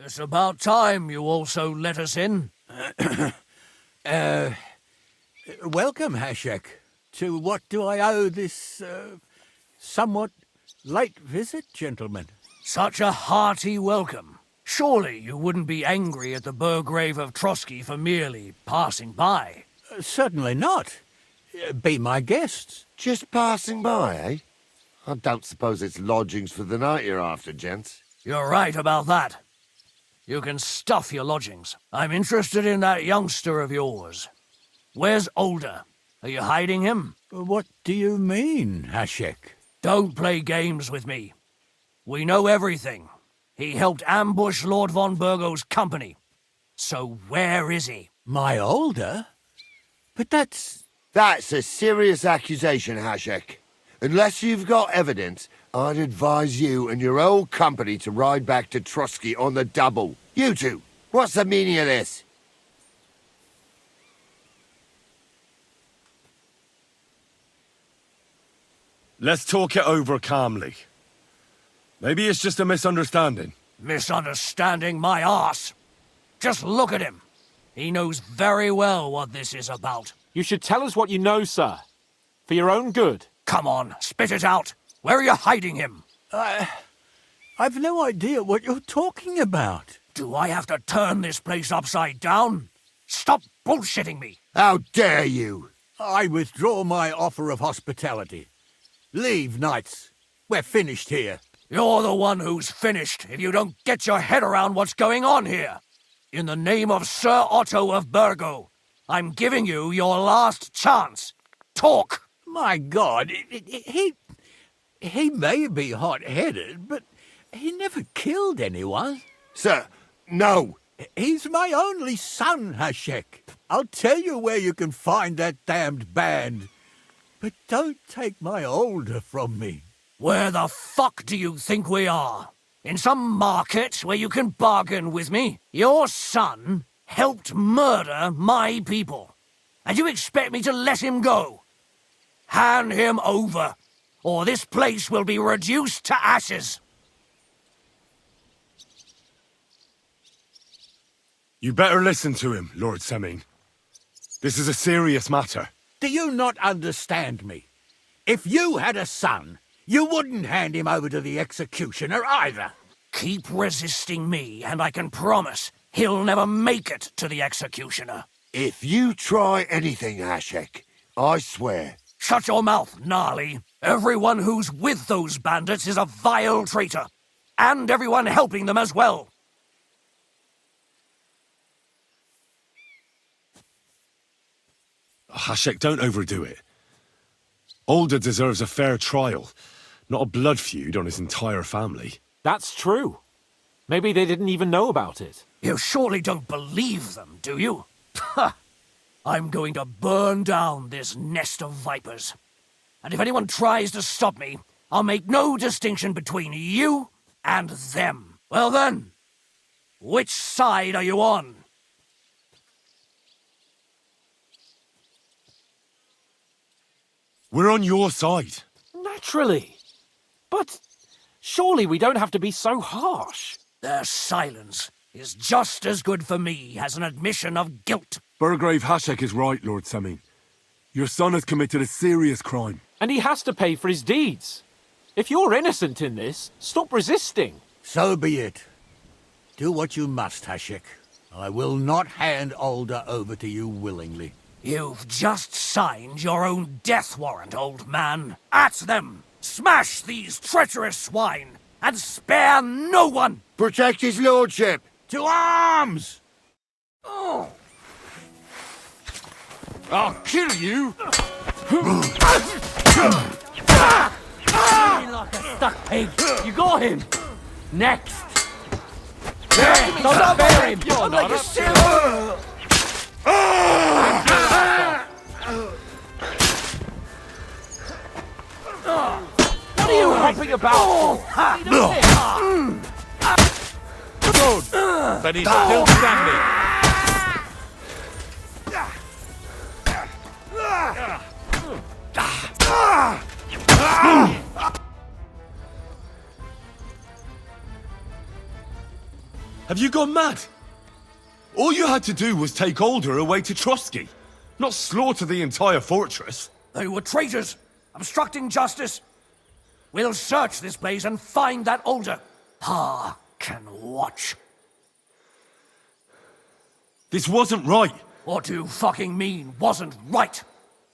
It's about time you also let us in. Welcome, Hashek. To what do I owe this, somewhat late visit, gentlemen? Such a hearty welcome. Surely you wouldn't be angry at the Burgrave of Trotsky for merely passing by. Certainly not. Be my guests. Just passing by, eh? I don't suppose it's lodgings for the night you're after, gents. You're right about that. You can stuff your lodgings. I'm interested in that youngster of yours. Where's Older? Are you hiding him? What do you mean, Hashek? Don't play games with me. We know everything. He helped ambush Lord von Burgo's company. So where is he? My Older? But that's... That's a serious accusation, Hashek. Unless you've got evidence, I'd advise you and your old company to ride back to Trotsky on the double. You two, what's the meaning of this? Let's talk it over calmly. Maybe it's just a misunderstanding. Misunderstanding my arse. Just look at him. He knows very well what this is about. You should tell us what you know, sir. For your own good. Come on, spit it out. Where are you hiding him? I've no idea what you're talking about. Do I have to turn this place upside down? Stop bullshitting me. How dare you? I withdraw my offer of hospitality. Leave, knights. We're finished here. You're the one who's finished if you don't get your head around what's going on here. In the name of Sir Otto of Burgo, I'm giving you your last chance. Talk! My God, he may be hot-headed, but he never killed anyone. Sir, no. He's my only son, Hashek. I'll tell you where you can find that damned band. But don't take my Older from me. Where the fuck do you think we are? In some market where you can bargain with me? Your son helped murder my people. And you expect me to let him go? Hand him over, or this place will be reduced to ashes. You better listen to him, Lord Semine. This is a serious matter. Do you not understand me? If you had a son, you wouldn't hand him over to the executioner either. Keep resisting me, and I can promise he'll never make it to the executioner. If you try anything, Hashek, I swear. Shut your mouth, Gnarly. Everyone who's with those bandits is a vile traitor. And everyone helping them as well. Hashek, don't overdo it. Older deserves a fair trial, not a blood feud on his entire family. That's true. Maybe they didn't even know about it. You surely don't believe them, do you? Ha! I'm going to burn down this nest of vipers. And if anyone tries to stop me, I'll make no distinction between you and them. Well then, which side are you on? We're on your side. Naturally. But surely we don't have to be so harsh. Their silence is just as good for me as an admission of guilt. Burgrave Hashek is right, Lord Semine. Your son has committed a serious crime. And he has to pay for his deeds. If you're innocent in this, stop resisting. So be it. Do what you must, Hashek. I will not hand Older over to you willingly. You've just signed your own death warrant, old man. At them! Smash these treacherous swine, and spare no one! Protect his lordship! To arms! Oh. I'll kill you! Like a stuck pig. You got him. Next. There, don't spare him. I'm like a silver! What are you hopping about? Good. But he's still standing. Have you gone mad? All you had to do was take Alder away to Trotsky, not slaughter the entire fortress. They were traitors, obstructing justice. We'll search this place and find that Alder. Pa can watch. This wasn't right. What do you fucking mean, wasn't right?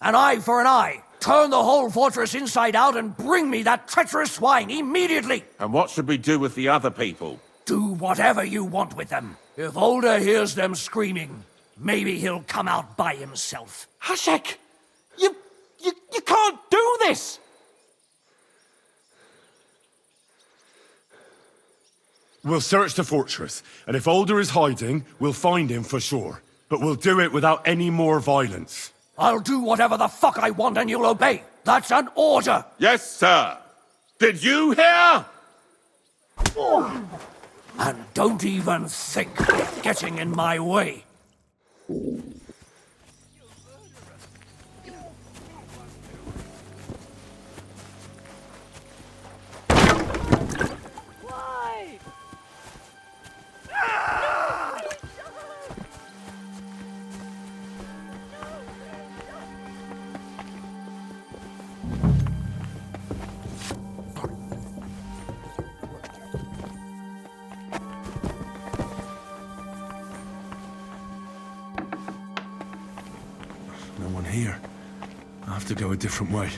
An eye for an eye. Turn the whole fortress inside out and bring me that treacherous swine immediately. And what should we do with the other people? Do whatever you want with them. If Alder hears them screaming, maybe he'll come out by himself. Hashek! You can't do this! We'll search the fortress, and if Alder is hiding, we'll find him for sure. But we'll do it without any more violence. I'll do whatever the fuck I want and you'll obey. That's an order. Yes, sir. Did you hear? And don't even think of getting in my way. No one here. I have to go a different way.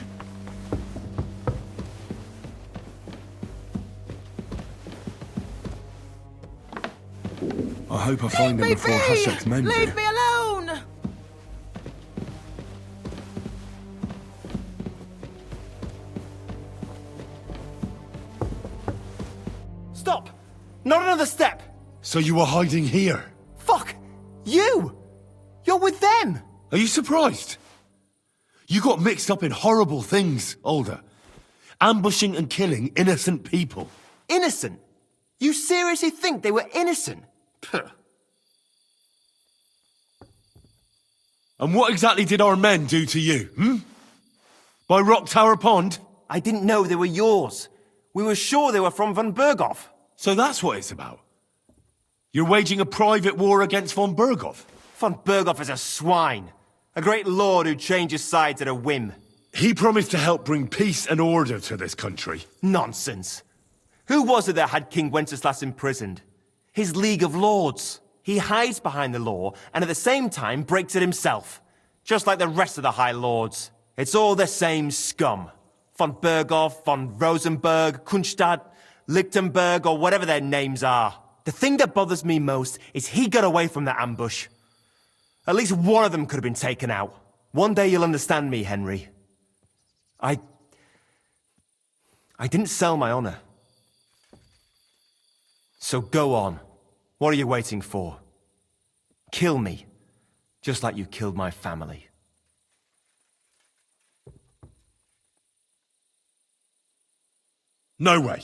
I hope I find him before Hashek's men do. Leave me alone! Stop! Not another step! So you were hiding here? Fuck! You! You're with them! Are you surprised? You got mixed up in horrible things, Alder. Ambushing and killing innocent people. Innocent? You seriously think they were innocent? Puh. And what exactly did our men do to you, By Rock Tower Pond? I didn't know they were yours. We were sure they were from von Berghoff. So that's what it's about? You're waging a private war against von Berghoff? Von Berghoff is a swine. A great lord who changes sides at a whim. He promised to help bring peace and order to this country. Nonsense. Who was it that had King Wenceslas imprisoned? His League of Lords. He hides behind the law and at the same time breaks it himself. Just like the rest of the High Lords. It's all the same scum. Von Berghoff, von Rosenberg, Kunstadt, Lichtenberg, or whatever their names are. The thing that bothers me most is he got away from the ambush. At least one of them could have been taken out. One day you'll understand me, Henry. I didn't sell my honor. So go on. What are you waiting for? Kill me, just like you killed my family. No way.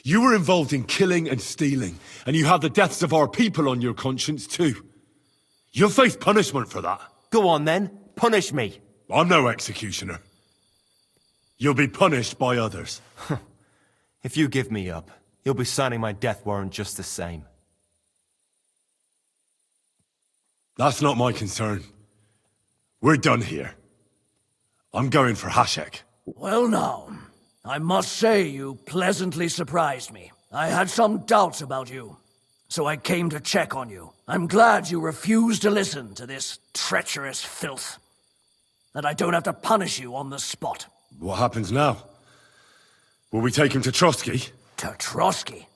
You were involved in killing and stealing, and you have the deaths of our people on your conscience too. You'll face punishment for that. Go on then, punish me. I'm no executioner. You'll be punished by others. If you give me up, you'll be signing my death warrant just the same. That's not my concern. We're done here. I'm going for Hashek. Well now, I must say you pleasantly surprised me. I had some doubts about you, so I came to check on you. I'm glad you refused to listen to this treacherous filth. That I don't have to punish you on the spot. What happens now? Will we take him to Trotsky? To Trotsky?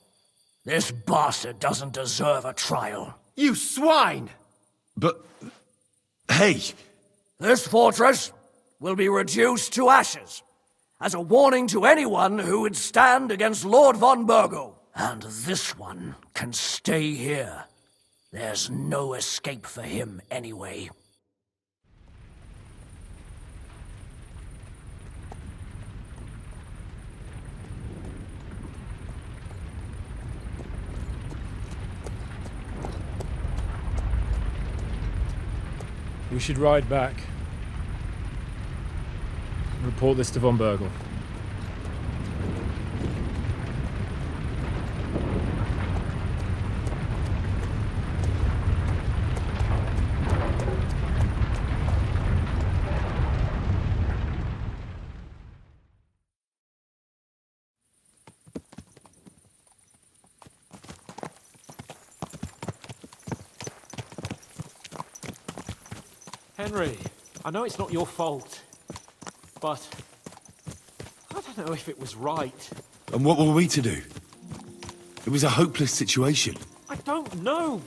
This bastard doesn't deserve a trial. You swine! But... hey! This fortress will be reduced to ashes, as a warning to anyone who would stand against Lord von Bergo. And this one can stay here. There's no escape for him anyway. We should ride back. Report this to von Bergel. Henry, I know it's not your fault, but I don't know if it was right. And what were we to do? It was a hopeless situation. I don't know,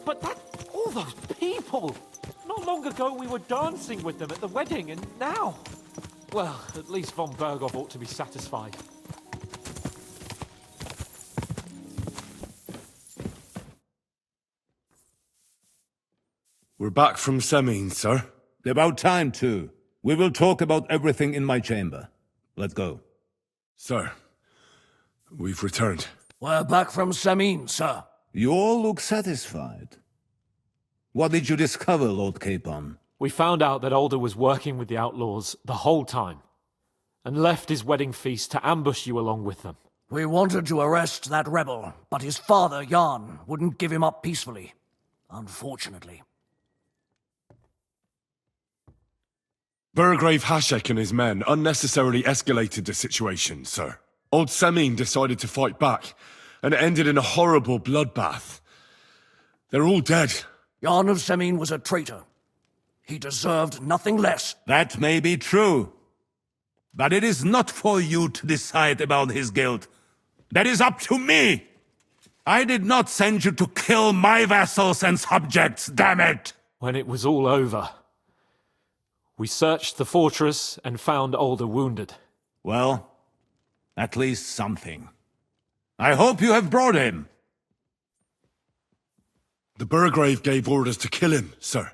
but all those people. Not long ago we were dancing with them at the wedding, and now, well, at least von Berghoff ought to be satisfied. We're back from Semine, sir. About time, too. We will talk about everything in my chamber. Let's go. Sir, we've returned. We're back from Semine, sir. You all look satisfied. What did you discover, Lord Capon? We found out that Alder was working with the outlaws the whole time, and left his wedding feast to ambush you along with them. We wanted to arrest that rebel, but his father, Jan, wouldn't give him up peacefully. Unfortunately. Burgrave Hashek and his men unnecessarily escalated the situation, sir. Old Semine decided to fight back, and it ended in a horrible bloodbath. They're all dead. Jan of Semine was a traitor. He deserved nothing less. That may be true. But it is not for you to decide about his guilt. That is up to me! I did not send you to kill my vassals and subjects, damn it! When it was all over, we searched the fortress and found Alder wounded. Well, at least something. I hope you have brought him. The Burgrave gave orders to kill him, sir.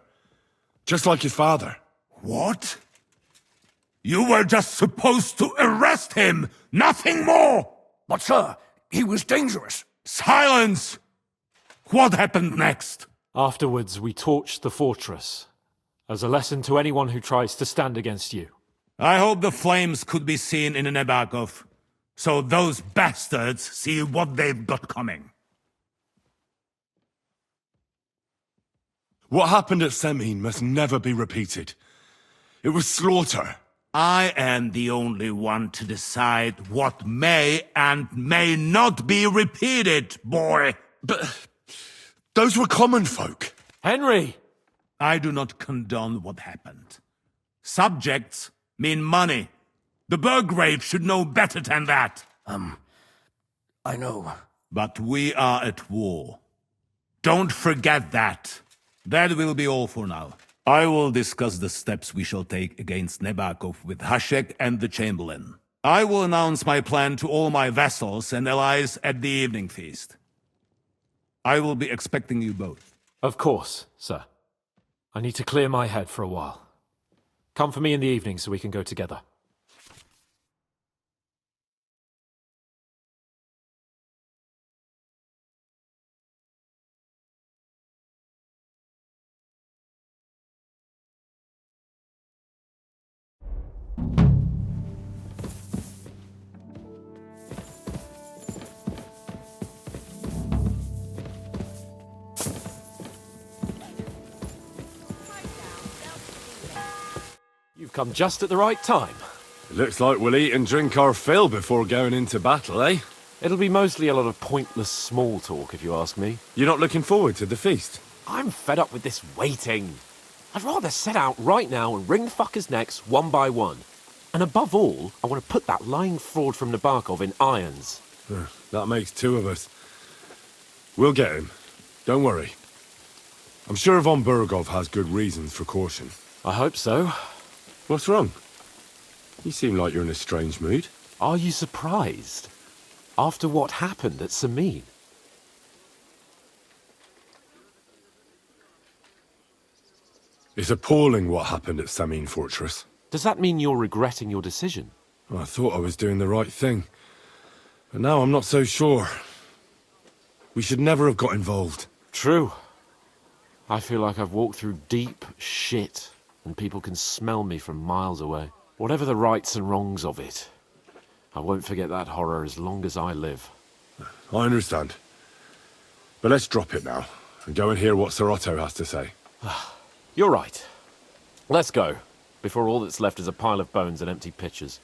Just like his father. What? You were just supposed to arrest him, nothing more! But sir, he was dangerous. Silence! What happened next? Afterwards, we torched the fortress, as a lesson to anyone who tries to stand against you. I hope the flames could be seen in Nebakov, so those bastards see what they've got coming. What happened at Semine must never be repeated. It was slaughter. I am the only one to decide what may and may not be repeated, boy. But those were common folk. Henry! I do not condone what happened. Subjects mean money. The Burgrave should know better than that. I know. But we are at war. Don't forget that. That will be all for now. I will discuss the steps we shall take against Nebakov with Hashek and the Chamberlain. I will announce my plan to all my vassals and allies at the evening feast. I will be expecting you both. Of course, sir. I need to clear my head for a while. Come for me in the evening so we can go together. You've come just at the right time. It looks like we'll eat and drink our fill before going into battle, eh? It'll be mostly a lot of pointless small talk, if you ask me. You're not looking forward to the feast? I'm fed up with this waiting. I'd rather set out right now and wring fuckers' necks one by one. And above all, I want to put that lying fraud from Nabokov in irons. That makes two of us. We'll get him. Don't worry. I'm sure von Berghoff has good reasons for caution. I hope so. What's wrong? You seem like you're in a strange mood. Are you surprised? After what happened at Semine? It's appalling what happened at Semine Fortress. Does that mean you're regretting your decision? I thought I was doing the right thing. But now I'm not so sure. We should never have got involved. True. I feel like I've walked through deep shit, and people can smell me from miles away. Whatever the rights and wrongs of it, I won't forget that horror as long as I live. I understand. But let's drop it now, and go and hear what Sir Otto has to say. You're right. Let's go, before all that's left is a pile of bones and empty pitchers.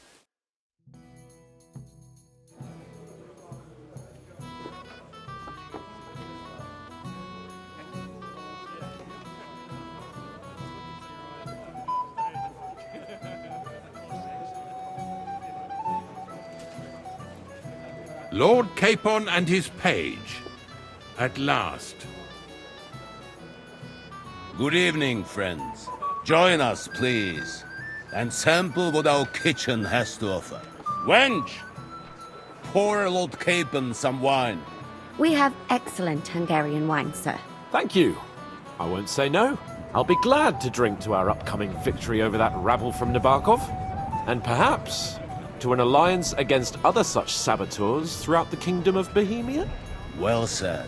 Lord Capon and his page. At last. Good evening, friends. Join us, please, and sample what our kitchen has to offer. Wench, pour Lord Capon some wine. We have excellent Hungarian wine, sir. Thank you. I won't say no. I'll be glad to drink to our upcoming victory over that rabble from Nabokov, and perhaps to an alliance against other such saboteurs throughout the Kingdom of Bohemia? Well said.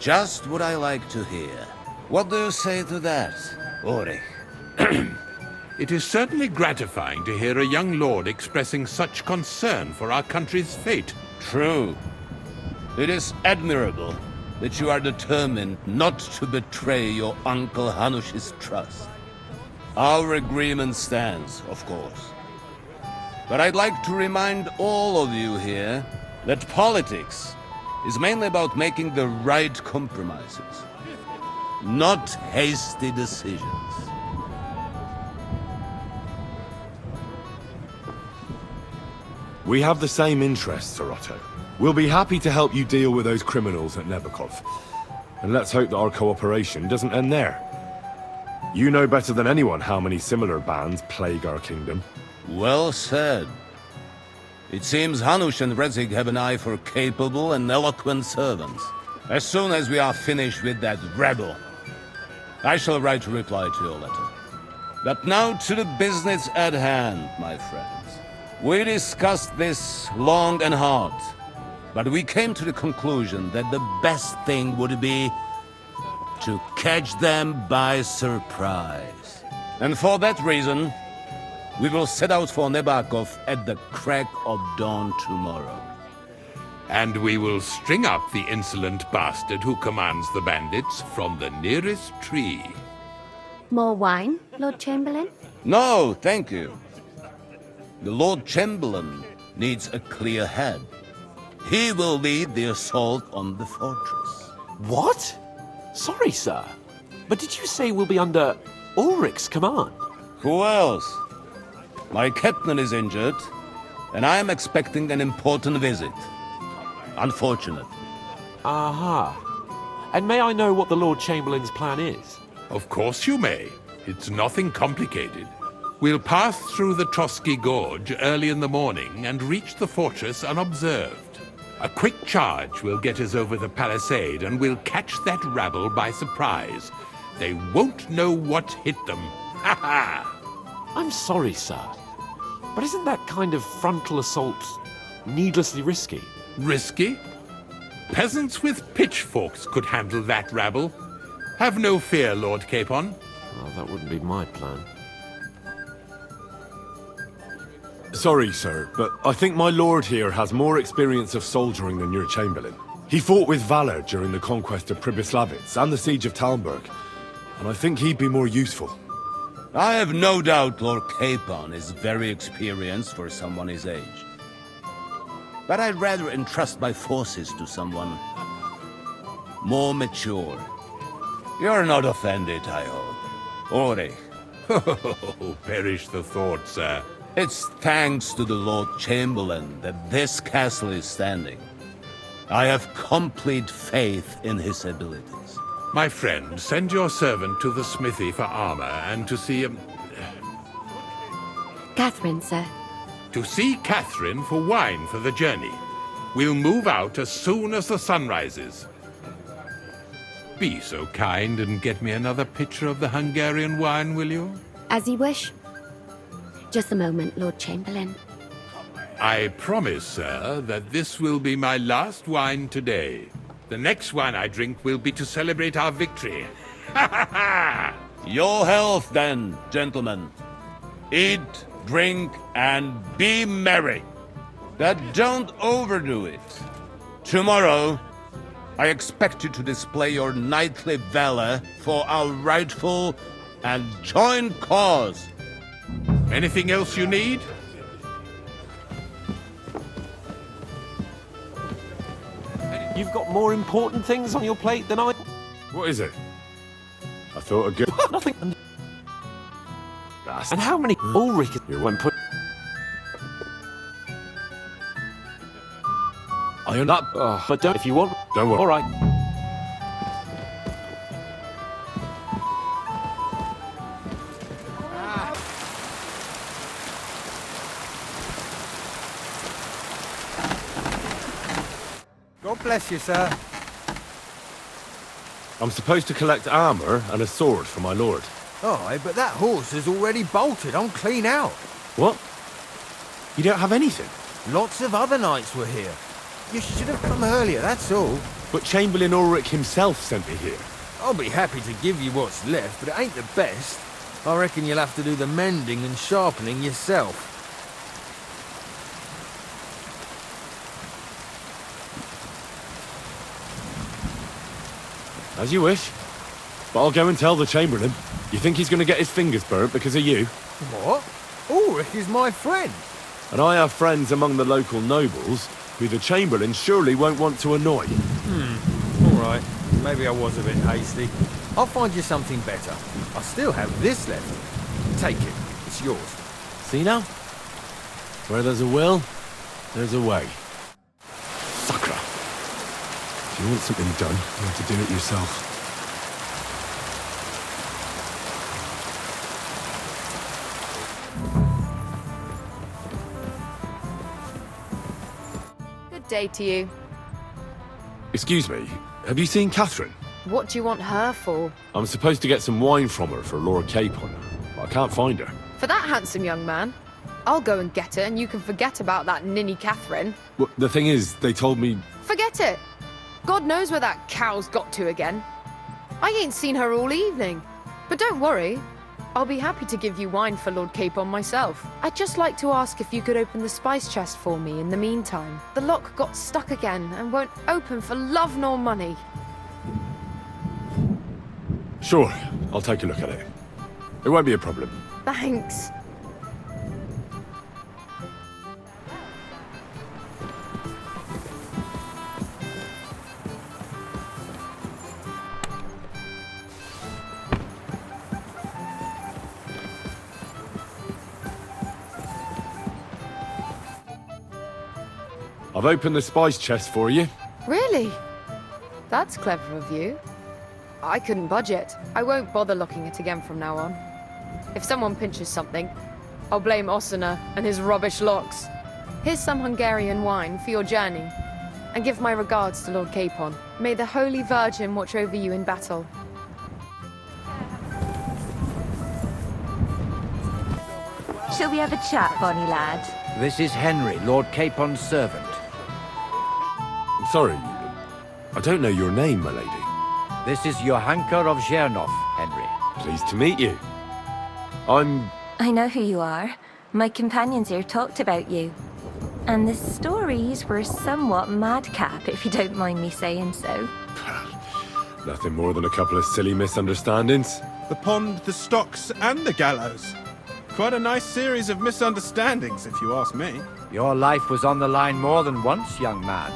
Just what I like to hear. What do you say to that, Ulrich? It is certainly gratifying to hear a young lord expressing such concern for our country's fate. True. It is admirable that you are determined not to betray your Uncle Hanush's trust. Our agreement stands, of course. But I'd like to remind all of you here that politics is mainly about making the right compromises, not hasty decisions. We have the same interests, Sir Otto. We'll be happy to help you deal with those criminals at Nebokov. And let's hope that our cooperation doesn't end there. You know better than anyone how many similar bands plague our kingdom. Well said. It seems Hanush and Rezig have an eye for capable and eloquent servants. As soon as we are finished with that rebel, I shall write a reply to your letter. But now to the business at hand, my friends. We discussed this long and hard, but we came to the conclusion that the best thing would be to catch them by surprise. And for that reason, we will set out for Nebakov at the crack of dawn tomorrow. And we will string up the insolent bastard who commands the bandits from the nearest tree. More wine, Lord Chamberlain? No, thank you. The Lord Chamberlain needs a clear head. He will lead the assault on the fortress. What? Sorry, sir. But did you say we'll be under Ulrich's command? Who else? My captain is injured, and I am expecting an important visit. Unfortunate. Aha. And may I know what the Lord Chamberlain's plan is? Of course you may. It's nothing complicated. We'll pass through the Trotsky Gorge early in the morning and reach the fortress unobserved. A quick charge will get us over the palisade and we'll catch that rabble by surprise. They won't know what hit them. Ha ha! I'm sorry, sir. But isn't that kind of frontal assault needlessly risky? Risky? Peasants with pitchforks could handle that rabble. Have no fear, Lord Capon. Well, that wouldn't be my plan. Sorry, sir, but I think my lord here has more experience of soldiering than your Chamberlain. He fought with valor during the conquest of Pribyslavitz and the siege of Talmberg, and I think he'd be more useful. I have no doubt Lord Capon is very experienced for someone his age. But I'd rather entrust my forces to someone more mature. You're not offended, I hope. Ulrich. Oh, perish the thought, sir. It's thanks to the Lord Chamberlain that this castle is standing. I have complete faith in his abilities. My friend, send your servant to the smithy for armor and to see Catherine, sir. To see Catherine for wine for the journey. We'll move out as soon as the sun rises. Be so kind and get me another pitcher of the Hungarian wine, will you? As you wish. Just a moment, Lord Chamberlain. I promise, sir, that this will be my last wine today. The next wine I drink will be to celebrate our victory. Ha ha ha! Your health, then, gentlemen. Eat, drink, and be merry. But don't overdo it. Tomorrow, I expect you to display your knightly valor for our rightful and joint cause. Anything else you need? You've got more important things on your plate than I... What is it? I thought a good... Nothing. And how many Ulrich... You won't put... That, but don't if you want. Don't worry. All right. God bless you, sir. I'm supposed to collect armor and a sword for my lord. Aye, but that horse is already bolted. I'm clean out. What? You don't have anything? Lots of other knights were here. You should have come earlier, that's all. But Chamberlain Ulrich himself sent me here. I'll be happy to give you what's left, but it ain't the best. I reckon you'll have to do the mending and sharpening yourself. As you wish. But I'll go and tell the Chamberlain. You think he's going to get his fingers burnt because of you? What? Ulrich is my friend. And I have friends among the local nobles who the Chamberlain surely won't want to annoy. All right. Maybe I was a bit hasty. I'll find you something better. I still have this left. Take it. It's yours. See now? Where there's a will, there's a way. Sakra. If you want something done, you have to do it yourself. Good day to you. Excuse me, have you seen Catherine? What do you want her for? I'm supposed to get some wine from her for Lord Capon, but I can't find her. For that handsome young man? I'll go and get her, and you can forget about that ninny Catherine. Well, the thing is, they told me... Forget it! God knows where that cow's got to again. I ain't seen her all evening. But don't worry, I'll be happy to give you wine for Lord Capon myself. I'd just like to ask if you could open the spice chest for me in the meantime. The lock got stuck again and won't open for love nor money. Sure, I'll take a look at it. It won't be a problem. Thanks. I've opened the spice chest for you. Really? That's clever of you. I couldn't budge it. I won't bother locking it again from now on. If someone pinches something, I'll blame Osina and his rubbish locks. Here's some Hungarian wine for your journey. And give my regards to Lord Capon. May the Holy Virgin watch over you in battle. Shall we have a chat, bonny lad? This is Henry, Lord Capon's servant. I'm sorry, I don't know your name, my lady. This is Johanka of Zhernov, Henry. Pleased to meet you. I know who you are. My companions here talked about you. And the stories were somewhat madcap, if you don't mind me saying so. Nothing more than a couple of silly misunderstandings. The pond, the stocks, and the gallows. Quite a nice series of misunderstandings, if you ask me. Your life was on the line more than once, young man.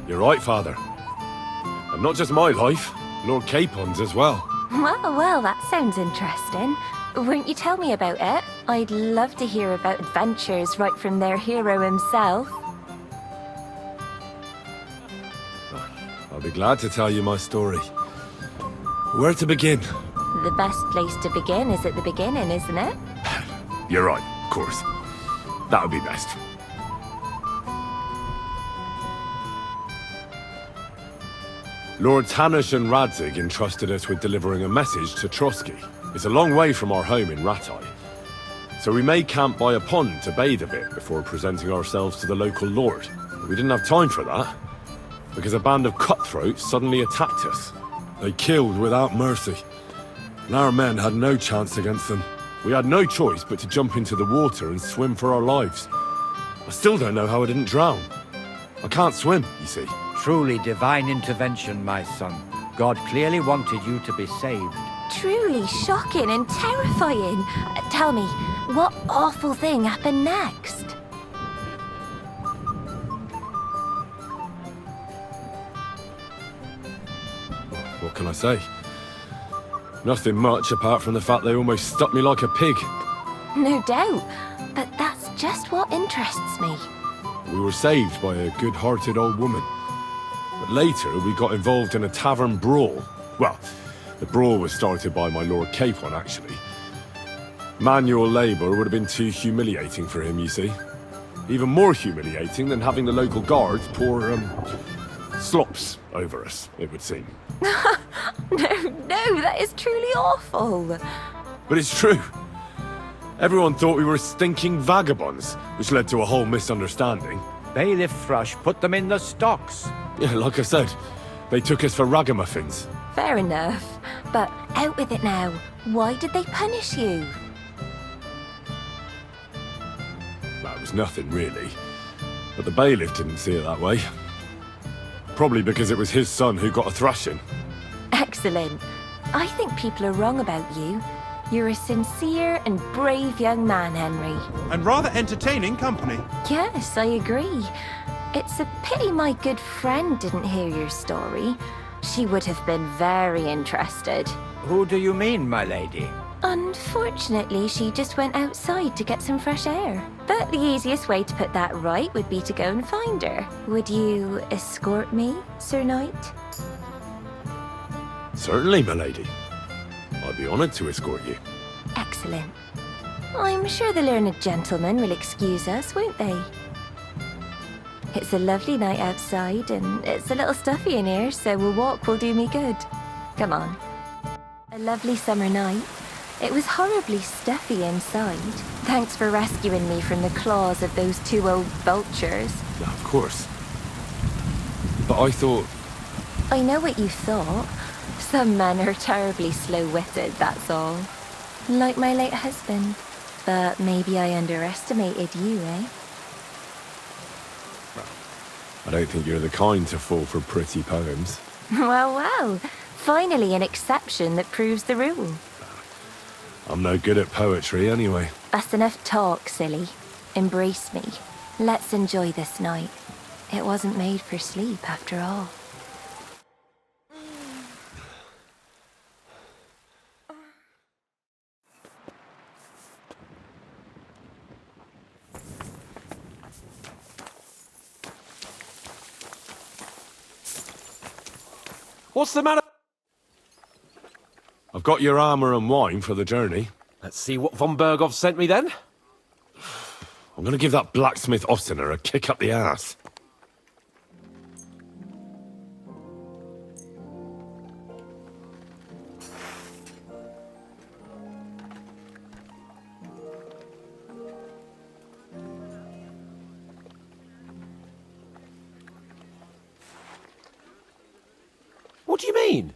You're right, Father. And not just my life, Lord Capon's as well. Well, that sounds interesting. Won't you tell me about it? I'd love to hear about adventures right from their hero himself. I'll be glad to tell you my story. Where to begin? The best place to begin is at the beginning, isn't it? You're right, of course. That would be best. Lords Hanush and Radzig entrusted us with delivering a message to Trotsky. It's a long way from our home in Ratai. So we made camp by a pond to bathe a bit before presenting ourselves to the local lord. We didn't have time for that, because a band of cutthroats suddenly attacked us. They killed without mercy, and our men had no chance against them. We had no choice but to jump into the water and swim for our lives. I still don't know how I didn't drown. I can't swim, you see. Truly divine intervention, my son. God clearly wanted you to be saved. Truly shocking and terrifying. Tell me, what awful thing happened next? What can I say? Nothing much apart from the fact they almost stuck me like a pig. No doubt, but that's just what interests me. We were saved by a good-hearted old woman. But later, we got involved in a tavern brawl. Well, the brawl was started by my Lord Capon, actually. Manual labour would have been too humiliating for him, you see. Even more humiliating than having the local guards pour, slops over us, it would seem. No, that is truly awful. But it's true. Everyone thought we were stinking vagabonds, which led to a whole misunderstanding. Bailiff Thrush put them in the stocks. Yeah, like I said, they took us for ragamuffins. Fair enough. But out with it now. Why did they punish you? That was nothing, really. But the bailiff didn't see it that way. Probably because it was his son who got a thrashing. Excellent. I think people are wrong about you. You're a sincere and brave young man, Henry. And rather entertaining company. Yes, I agree. It's a pity my good friend didn't hear your story. She would have been very interested. Who do you mean, my lady? Unfortunately, she just went outside to get some fresh air. But the easiest way to put that right would be to go and find her. Would you escort me, Sir Knight? Certainly, my lady. I'd be honoured to escort you. Excellent. I'm sure the learned gentlemen will excuse us, won't they? It's a lovely night outside, and it's a little stuffy in here, so a walk will do me good. Come on. A lovely summer night. It was horribly stuffy inside. Thanks for rescuing me from the claws of those two old vultures. Yeah, of course. But I thought... I know what you thought. Some men are terribly slow-witted, that's all. Like my late husband. But maybe I underestimated you, eh? I don't think you're the kind to fall for pretty poems. Well. Finally an exception that proves the rule. I'm no good at poetry anyway. That's enough talk, silly. Embrace me. Let's enjoy this night. It wasn't made for sleep, after all. What's the matter? I've got your armour and wine for the journey. Let's see what von Berghoff sent me then. I'm going to give that blacksmith Ostiner a kick up the ass. What do you mean?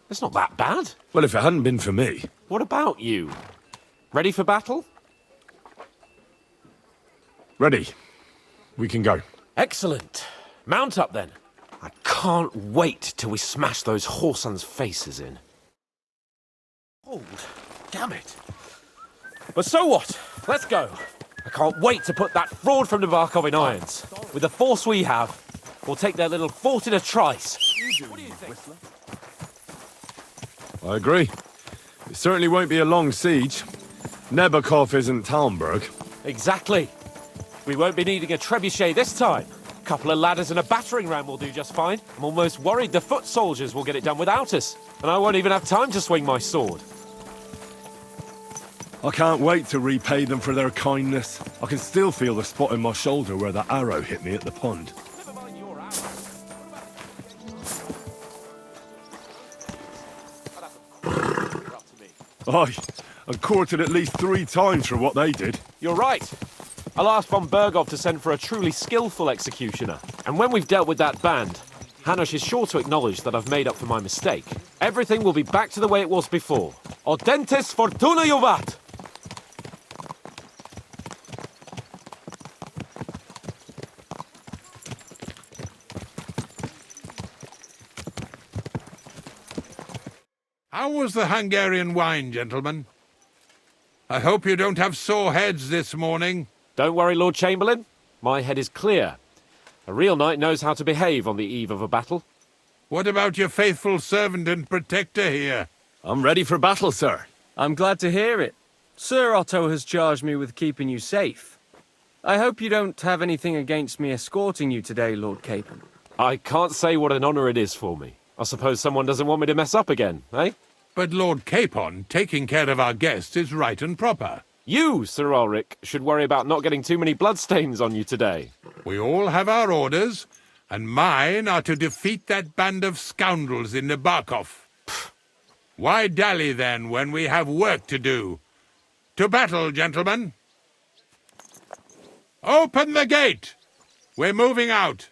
It's not that bad. Well, if it hadn't been for me... What about you? Ready for battle? Ready. We can go. Excellent. Mount up then. I can't wait till we smash those whoresons' faces in. Hold. Damn it. But so what? Let's go. I can't wait to put that fraud from Nabokov in irons. With the force we have, we'll take their little fort in a trice. What do you think? I agree. It certainly won't be a long siege. Nabokov isn't Talmberg. Exactly. We won't be needing a trebuchet this time. A couple of ladders and a battering ram will do just fine. I'm almost worried the foot soldiers will get it done without us. And I won't even have time to swing my sword. I can't wait to repay them for their kindness. I can still feel the spot in my shoulder where that arrow hit me at the pond. Aye, and courted at least 3 times for what they did. You're right. I'll ask von Berghoff to send for a truly skillful executioner. And when we've dealt with that band, Hanush is sure to acknowledge that I've made up for my mistake. Everything will be back to the way it was before. Audentes fortuna juvat! How was the Hungarian wine, gentlemen? I hope you don't have sore heads this morning. Don't worry, Lord Chamberlain. My head is clear. A real knight knows how to behave on the eve of a battle. What about your faithful servant and protector here? I'm ready for battle, sir. I'm glad to hear it. Sir Otto has charged me with keeping you safe. I hope you don't have anything against me escorting you today, Lord Capon. I can't say what an honor it is for me. I suppose someone doesn't want me to mess up again, eh? But Lord Capon taking care of our guests is right and proper. You, Sir Ulrich, should worry about not getting too many bloodstains on you today. We all have our orders, and mine are to defeat that band of scoundrels in Nabokov. Why dally, then, when we have work to do? To battle, gentlemen! Open the gate! We're moving out!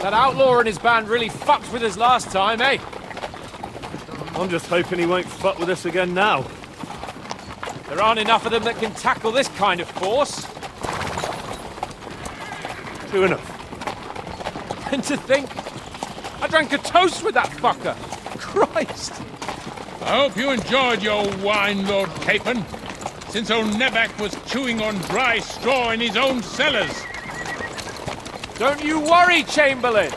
That outlaw and his band really fucked with us last time, eh? I'm just hoping he won't fuck with us again now. There aren't enough of them that can tackle this kind of force. True enough. And to think, I drank a toast with that fucker. Christ! I hope you enjoyed your wine, Lord Capon, since old Neback was chewing on dry straw in his own cellars. Don't you worry, Chamberlain.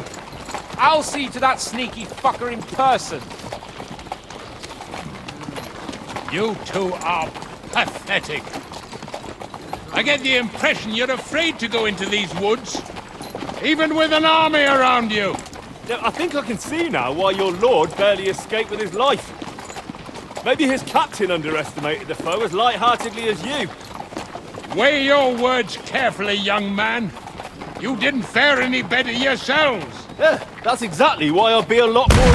I'll see to that sneaky fucker in person. You two are pathetic. I get the impression you're afraid to go into these woods, even with an army around you. Yeah, I think I can see now why your lord barely escaped with his life. Maybe his captain underestimated the foe as light-heartedly as you. Weigh your words carefully, young man. You didn't fare any better yourselves. Yeah, that's exactly why I'll be a lot more...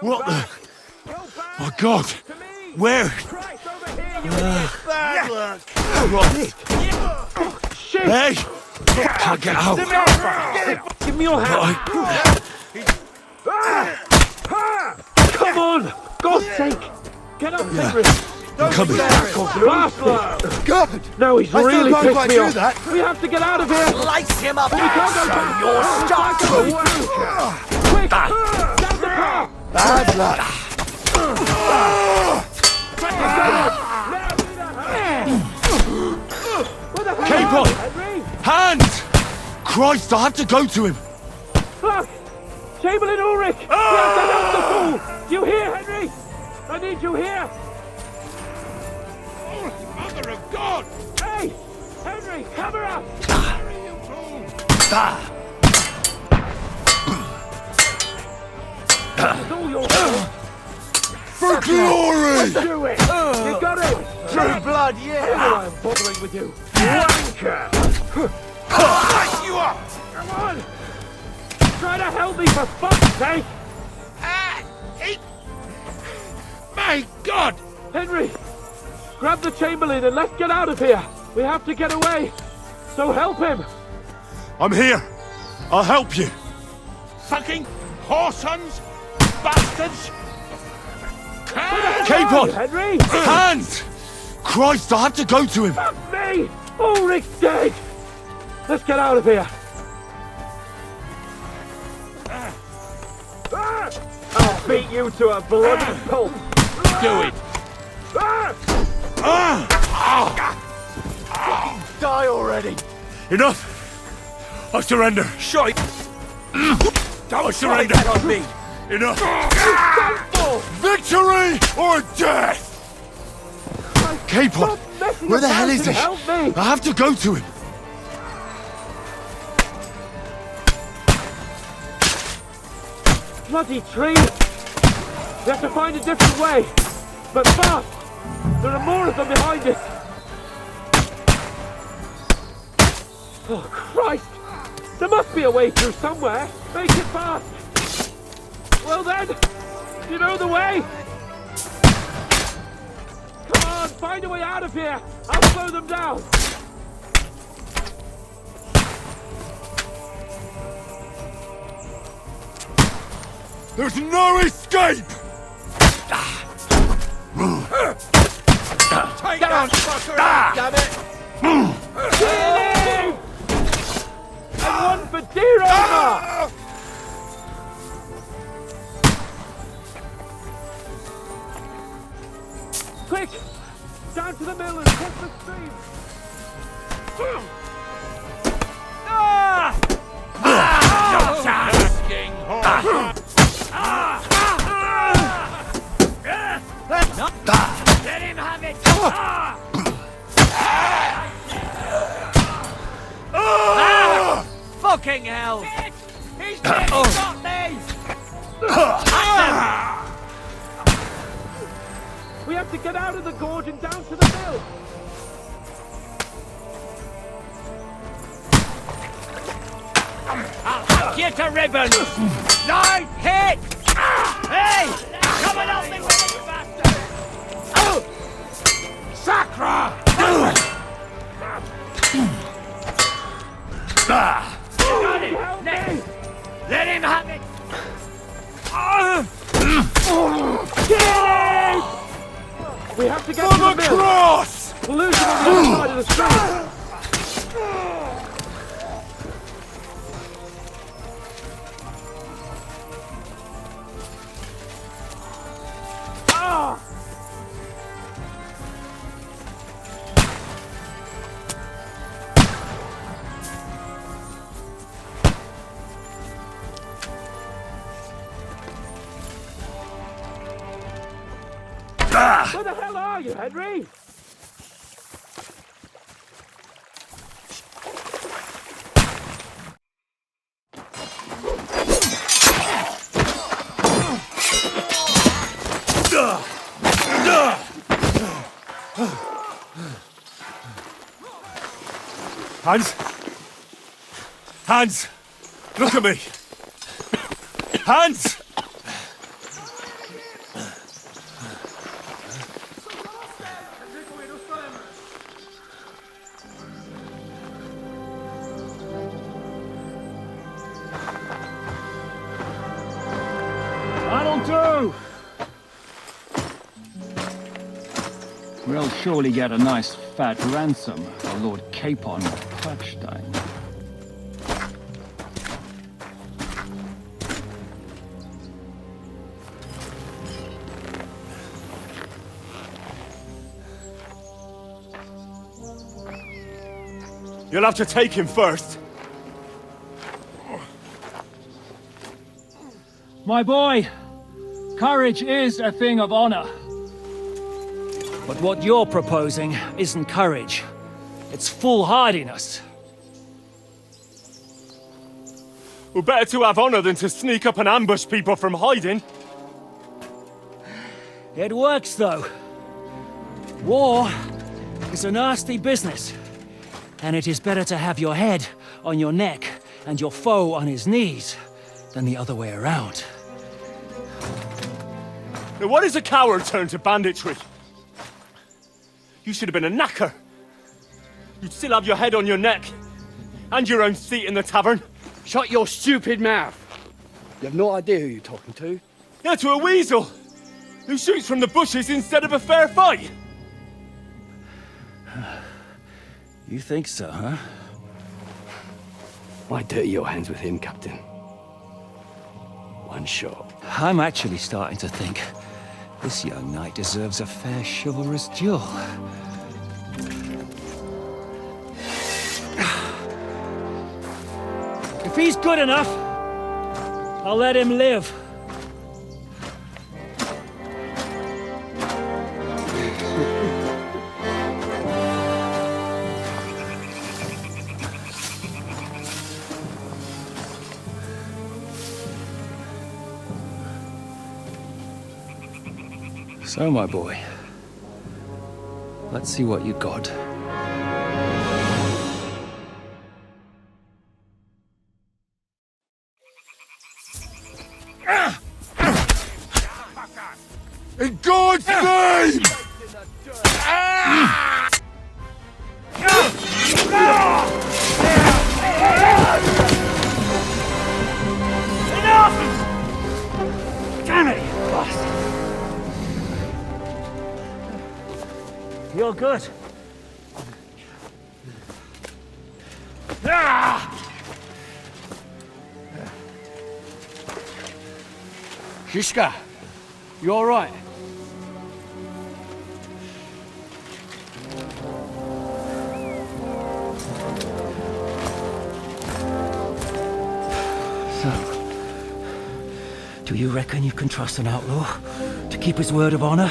What the... My God! Where? Bad luck. Shit! Hey! Can't get out. Give me your hand. Come on! God's sake! Get up, Henry! I'm coming. God! No, he's really pissed me off. That. We have to get out of here! Slice him up! We can't go back. You're stuck! Quick! Down the car! Bad luck. Capon! Hands! Christ, I have to go to him! Fuck! Chamberlain Ulrich! We have to help the fool! Do you hear, Henry? I need you here! Oh, Mother of God! Hey! Henry, cover up! It's all your fault. For glory! Do it! You got it! True blood, yeah! I'm bothering with you. Wanker! Slice you up! Come on! Try to help me for fuck's sake! My God! Henry! Grab the Chamberlain and let's get out of here! We have to get away! So help him! I'm here! I'll help you. Fucking whoresons! Bastards! Capon! Henry! Hands! Christ, I have to go to him! Fuck me! Ulrich's dead! Let's get out of here! I'll beat you to a bloody pulp! Do it! Die already! Enough! I surrender! Shite! Don't surrender! On me! Enough! Victory or death! Capon! Where the hell is he? I have to go to him! Bloody tree! We have to find a different way! But fast! There are more of them behind us! Oh, Christ! There must be a way through somewhere! Make it fast! Well then, you know the way? Come on, find a way out of here! I'll slow them down! There's no escape! Take that fucker, damn it! Kill him! And one for dear Omar! Quick! Down to the mill and cross the stream! No chance! King Let him have it! Fucking hell! He's got me! We have to get out of the gorge and down to the mill! I'll hack you to ribbons! Nice hit! Hey! Come and help me with this bastard! Sacra! Got him! Next! Let him have it! Get it! We have to get to the mill! Cross! We'll lose him on the other side of the stream! Where the hell are you, Henry? Hans! Hans! Look at me! Hans! That'll do! We'll surely get a nice fat ransom for Lord Capon of Touchstone. You'll have to take him first. My boy, courage is a thing of honor. But what you're proposing isn't courage. It's foolhardiness. We're better to have honor than to sneak up and ambush people from hiding. It works, though. War is a nasty business. And it is better to have your head on your neck and your foe on his knees than the other way around. Now what is a coward turned to banditry? You should have been a knacker. You'd still have your head on your neck and your own seat in the tavern. Shut your stupid mouth! You have no idea who you're talking to. Yeah, to a weasel! Who shoots from the bushes instead of a fair fight! You think so, huh? Why dirty your hands with him, Captain? One shot. I'm actually starting to think this young knight deserves a fair chivalrous duel. If he's good enough, I'll let him live. So, my boy, let's see what you got. In God's name! Enough! Damn it, you bastard! You're good. Shishka, you all right? So, do you reckon you can trust an outlaw to keep his word of honor?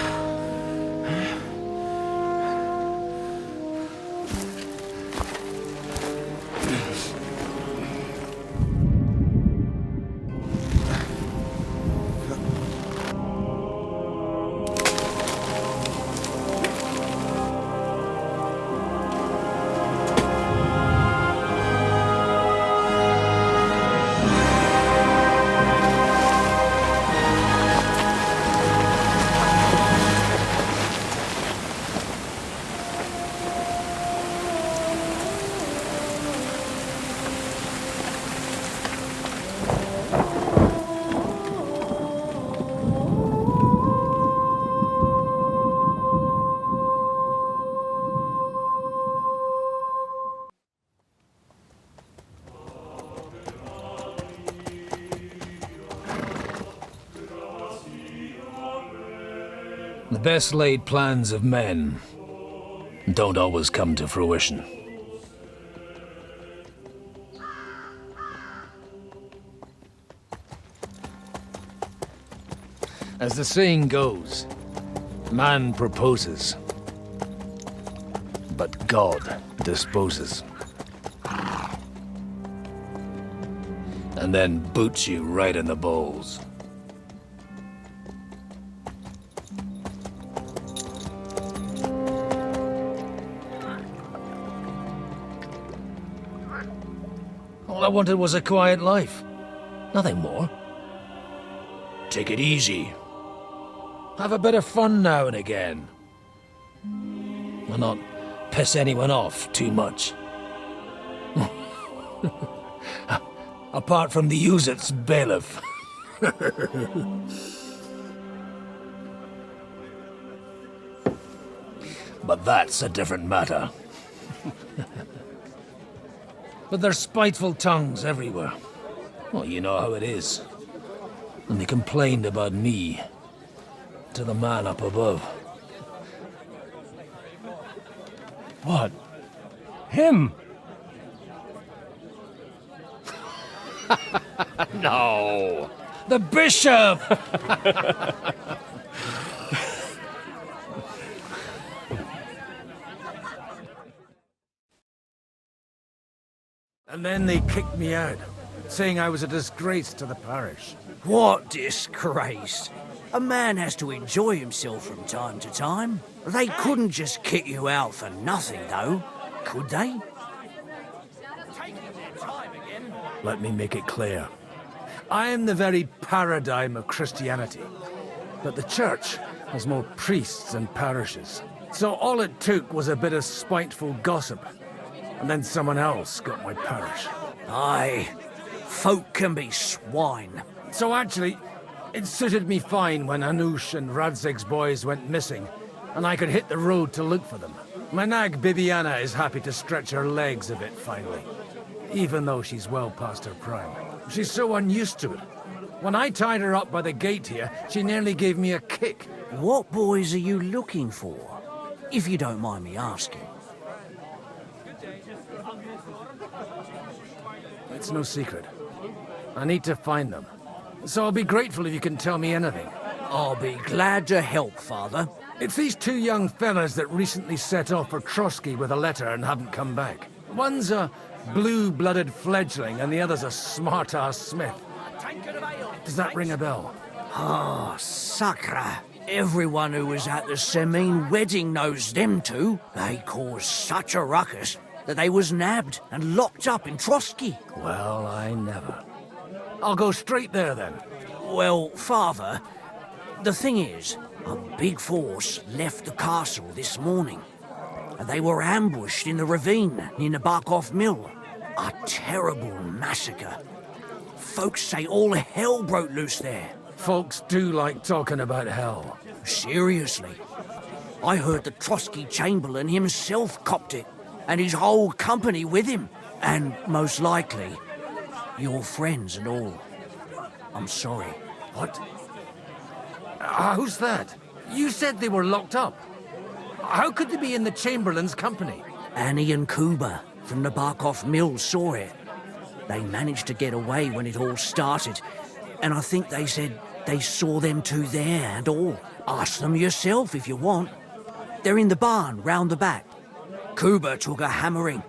The best laid plans of men don't always come to fruition. As the saying goes, man proposes, but God disposes. And then boots you right in the balls. All I wanted was a quiet life. Nothing more. Take it easy. Have a bit of fun now and again. And not piss anyone off too much. Apart from the Uzit's bailiff. But that's a different matter. But there's spiteful tongues everywhere. Well, you know how it is. And they complained about me to the man up above. What? Him? No! The bishop! And then they kicked me out, saying I was a disgrace to the parish. What disgrace? A man has to enjoy himself from time to time. They couldn't just kick you out for nothing, though, could they? Let me make it clear. I am the very paradigm of Christianity. But the church has more priests than parishes. So all it took was a bit of spiteful gossip. And then someone else got my parish. Aye. Folk can be swine. So actually, it suited me fine when Anush and Radzig's boys went missing, and I could hit the road to look for them. My nag Bibiana is happy to stretch her legs a bit finally, even though she's well past her prime. She's so unused to it. When I tied her up by the gate here, she nearly gave me a kick. What boys are you looking for? If you don't mind me asking. It's no secret. I need to find them. So I'll be grateful if you can tell me anything. I'll be glad to help, Father. It's these two young fellas that recently set off for Trotsky with a letter and haven't come back. One's a blue-blooded fledgling and the other's a smart-ass smith. Does that ring a bell? Ah, Sakra. Everyone who was at the Semine wedding knows them two. They caused such a ruckus that they was nabbed and locked up in Trotsky. Well, I never. I'll go straight there then. Well, Father, the thing is, a big force left the castle this morning, and they were ambushed in the ravine near Nabokov Mill. A terrible massacre. Folks say all hell broke loose there. Folks do like talking about hell. Seriously. I heard the Trotsky Chamberlain himself copped it, and his whole company with him. And most likely, your friends and all. I'm sorry. What? Who's that? You said they were locked up. How could they be in the Chamberlain's company? Annie and Kuba from the Nabokov Mill saw it. They managed to get away when it all started, and I think they said they saw them two there and all. Ask them yourself if you want. They're in the barn round the back. Kuba took a hammering,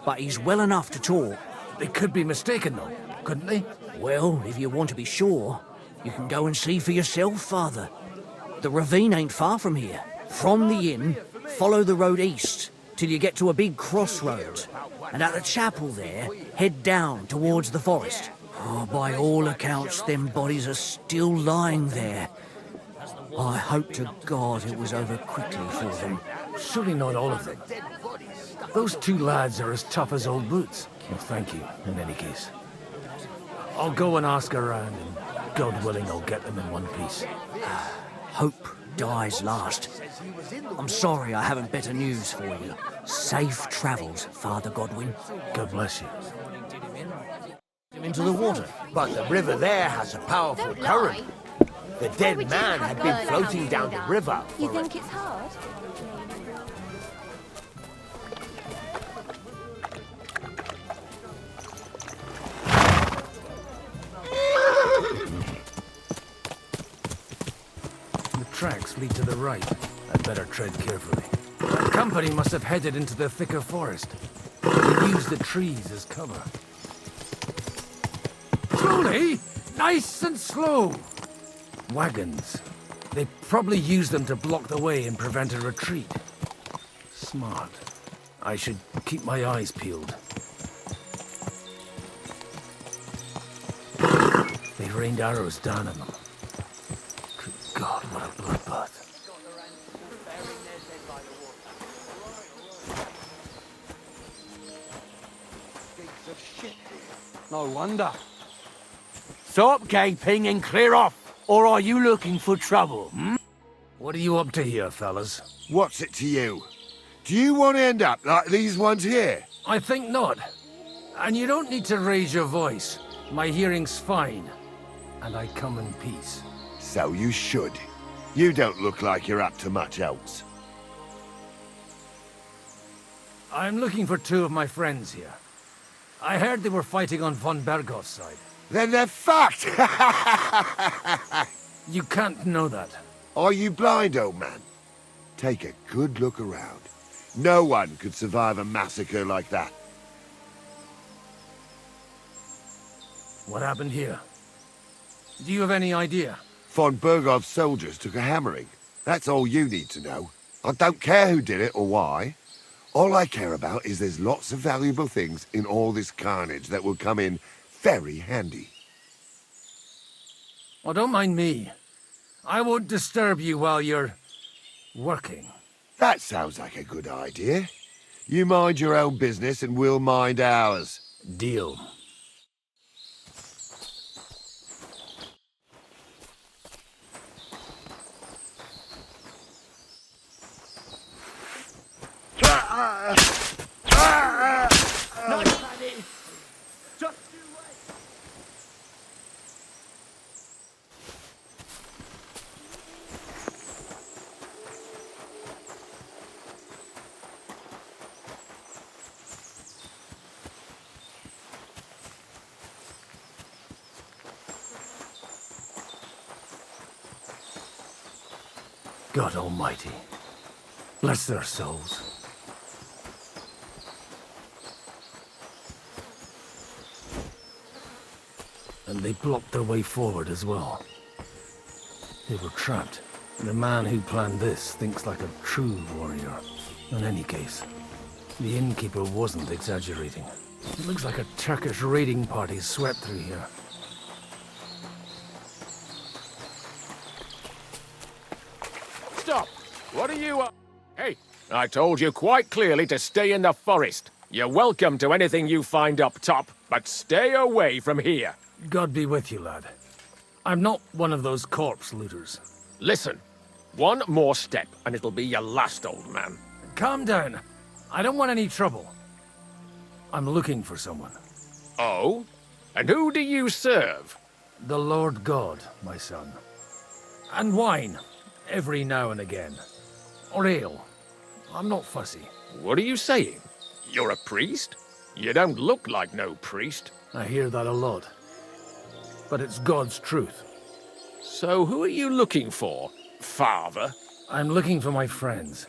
but he's well enough to talk. They could be mistaken though, couldn't they? Well, if you want to be sure, you can go and see for yourself, Father. The ravine ain't far from here. From the inn, follow the road east till you get to a big crossroads. And at the chapel there, head down towards the forest. Oh, by all accounts, them bodies are still lying there. I hope to God it was over quickly for them. Surely not all of them. Those two lads are as tough as old boots. Well, thank you, in any case. I'll go and ask around, and God willing, I'll get them in one piece. Hope dies last. I'm sorry I haven't better news for you. Safe travels, Father Godwin. God bless you. Into the water. But the river there has a powerful current. The dead man had been floating down the river. You think it's hard? The tracks lead to the right. I'd better tread carefully. The company must have headed into the thicker forest. They used the trees as cover. Slowly! Nice and slow! Wagons. They probably used them to block the way and prevent a retreat. Smart. I should keep my eyes peeled. They rained arrows down on them. Good God, what a bloodbath. No wonder. Stop gaping and clear off, or are you looking for trouble, hmm? What are you up to here, fellas? What's it to you? Do you want to end up like these ones here? I think not. And you don't need to raise your voice. My hearing's fine. And I come in peace. So you should. You don't look like you're up to much else. I'm looking for two of my friends here. I heard they were fighting on von Bergov's side. Then they're fucked! You can't know that. Are you blind, old man? Take a good look around. No one could survive a massacre like that. What happened here? Do you have any idea? Von Bergov's soldiers took a hammering. That's all you need to know. I don't care who did it or why. All I care about is there's lots of valuable things in all this carnage that will come in very handy. Oh, don't mind me. I won't disturb you while you're working. That sounds like a good idea. You mind your own business and we'll mind ours. Deal. Nice, Paddy. Just you wait. God Almighty, bless their souls. And they blocked their way forward as well. They were trapped. The man who planned this thinks like a true warrior. In any case, the innkeeper wasn't exaggerating. It looks like a Turkish raiding party swept through here. Stop! What are you... Hey, I told you quite clearly to stay in the forest. You're welcome to anything you find up top, but stay away from here. God be with you, lad. I'm not one of those corpse looters. Listen, one more step and it'll be your last, old man. Calm down. I don't want any trouble. I'm looking for someone. Oh? And who do you serve? The Lord God, my son. And wine, every now and again. Or ale. I'm not fussy. What are you saying? You're a priest? You don't look like no priest. I hear that a lot. But it's God's truth. So who are you looking for, Father? I'm looking for my friends.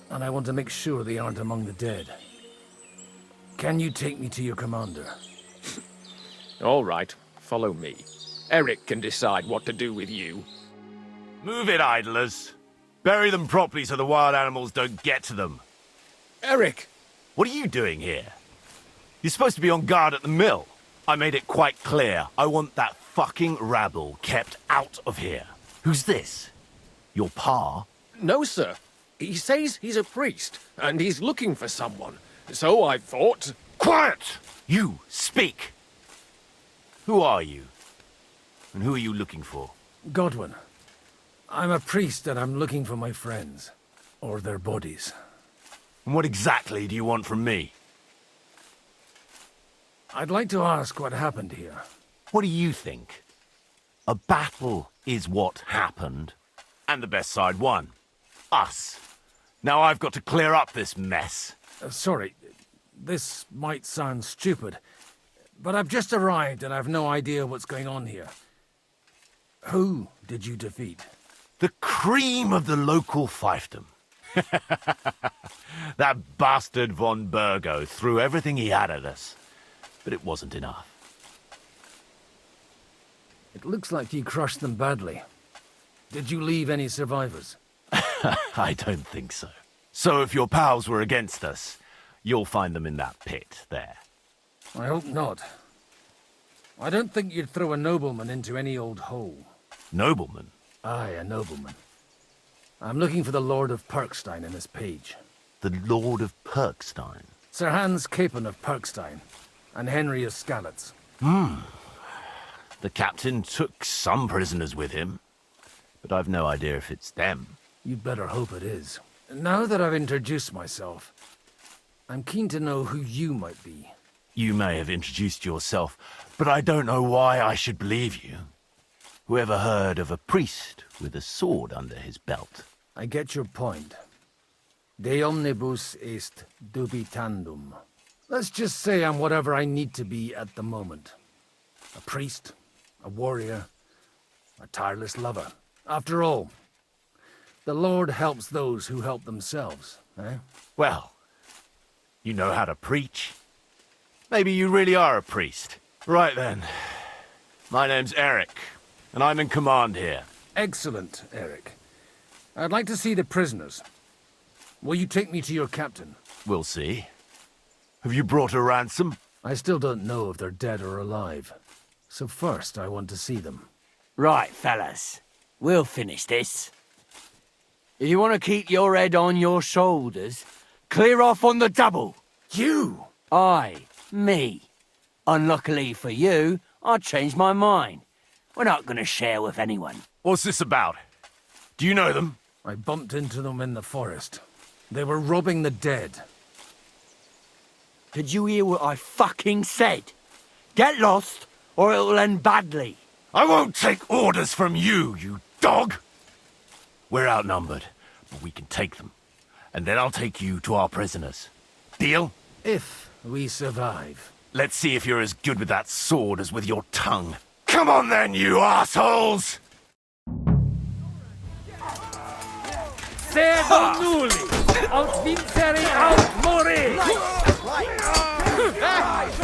And I want to make sure they aren't among the dead. Can you take me to your commander? All right, follow me. Eric can decide what to do with you. Move it, idlers. Bury them properly so the wild animals don't get to them. Eric! What are you doing here? You're supposed to be on guard at the mill. I made it quite clear. I want that fucking rabble kept out of here. Who's this? Your pa? No, sir. He says he's a priest, and he's looking for someone. So I thought... Quiet! You, speak! Who are you? And who are you looking for? Godwin. I'm a priest and I'm looking for my friends. Or their bodies. And what exactly do you want from me? I'd like to ask what happened here. What do you think? A battle is what happened. And the best side won. Us. Now I've got to clear up this mess. Sorry, this might sound stupid, but I've just arrived and I've no idea what's going on here. Who did you defeat? The cream of the local fiefdom. That bastard von Burgo threw everything he had at us, but it wasn't enough. It looks like you crushed them badly. Did you leave any survivors? I don't think so. So if your pals were against us, you'll find them in that pit there. I hope not. I don't think you'd throw a nobleman into any old hole. Nobleman? Aye, a nobleman. I'm looking for the Lord of Perkstein in this page. The Lord of Perkstein? Sir Hans Capon of Perkstein, and Henry of Skalitz. The captain took some prisoners with him, but I've no idea if it's them. You'd better hope it is. Now that I've introduced myself, I'm keen to know who you might be. You may have introduced yourself, but I don't know why I should believe you. Whoever heard of a priest with a sword under his belt? I get your point. De omnibus est dubitandum. Let's just say I'm whatever I need to be at the moment. A priest, a warrior, a tireless lover. After all, the Lord helps those who help themselves, eh? Well, you know how to preach. Maybe you really are a priest. Right then. My name's Eric, and I'm in command here. Excellent, Eric. I'd like to see the prisoners. Will you take me to your captain? We'll see. Have you brought a ransom? I still don't know if they're dead or alive. So first, I want to see them. Right, fellas. We'll finish this. If you want to keep your head on your shoulders, clear off on the double. You? Aye, me. Unluckily for you, I changed my mind. We're not going to share with anyone. What's this about? Do you know them? I bumped into them in the forest. They were robbing the dead. Did you hear what I fucking said? Get lost, or it'll end badly. I won't take orders from you, you dog! We're outnumbered, but we can take them. And then I'll take you to our prisoners. Deal? If we survive. Let's see if you're as good with that sword as with your tongue. Come on then, you assholes! Cedo nulli! Aut vincere aut morire! You can't!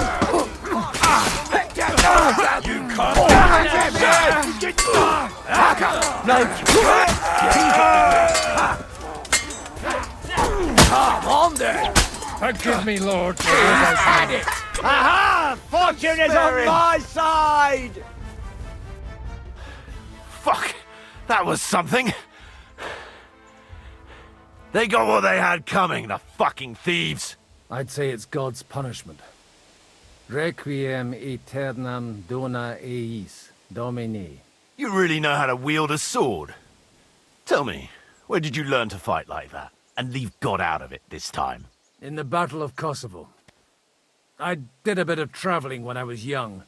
Come on then! Forgive me, Lord. Had it! Aha! Fortune is on my side! Fuck! That was something! They got what they had coming, the fucking thieves! I'd say it's God's punishment. Requiem aeternam dona eis, Domini. You really know how to wield a sword? Tell me, where did you learn to fight like that? And leave God out of it this time? In the Battle of Kosovo. I did a bit of traveling when I was young,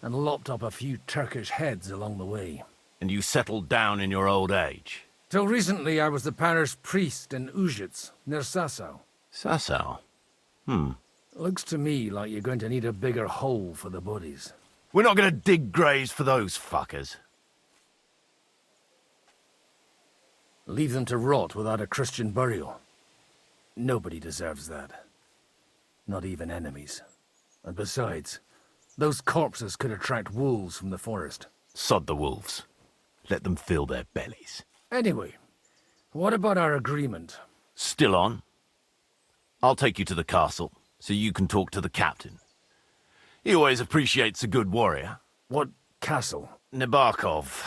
and lopped up a few Turkish heads along the way. And you settled down in your old age? Till recently I was the parish priest in Užice, near Sasau. Sasau? Looks to me like you're going to need a bigger hole for the bodies. We're not going to dig graves for those fuckers. Leave them to rot without a Christian burial. Nobody deserves that. Not even enemies. And besides, those corpses could attract wolves from the forest. Sod the wolves. Let them fill their bellies. Anyway, what about our agreement? Still on? I'll take you to the castle, so you can talk to the captain. He always appreciates a good warrior. What castle? Nabokov.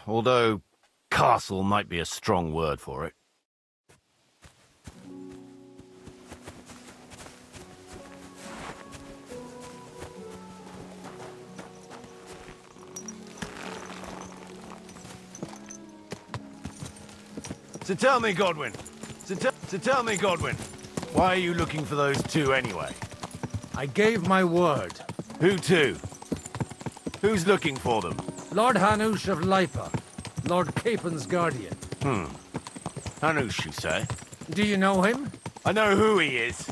Although, castle might be a strong word for it. So tell me, Godwin. So tell me, Godwin. Why are you looking for those two anyway? I gave my word. Who to? Who's looking for them? Lord Hanush of Lipa, Lord Capen's guardian. Hanush, you say? Do you know him? I know who he is,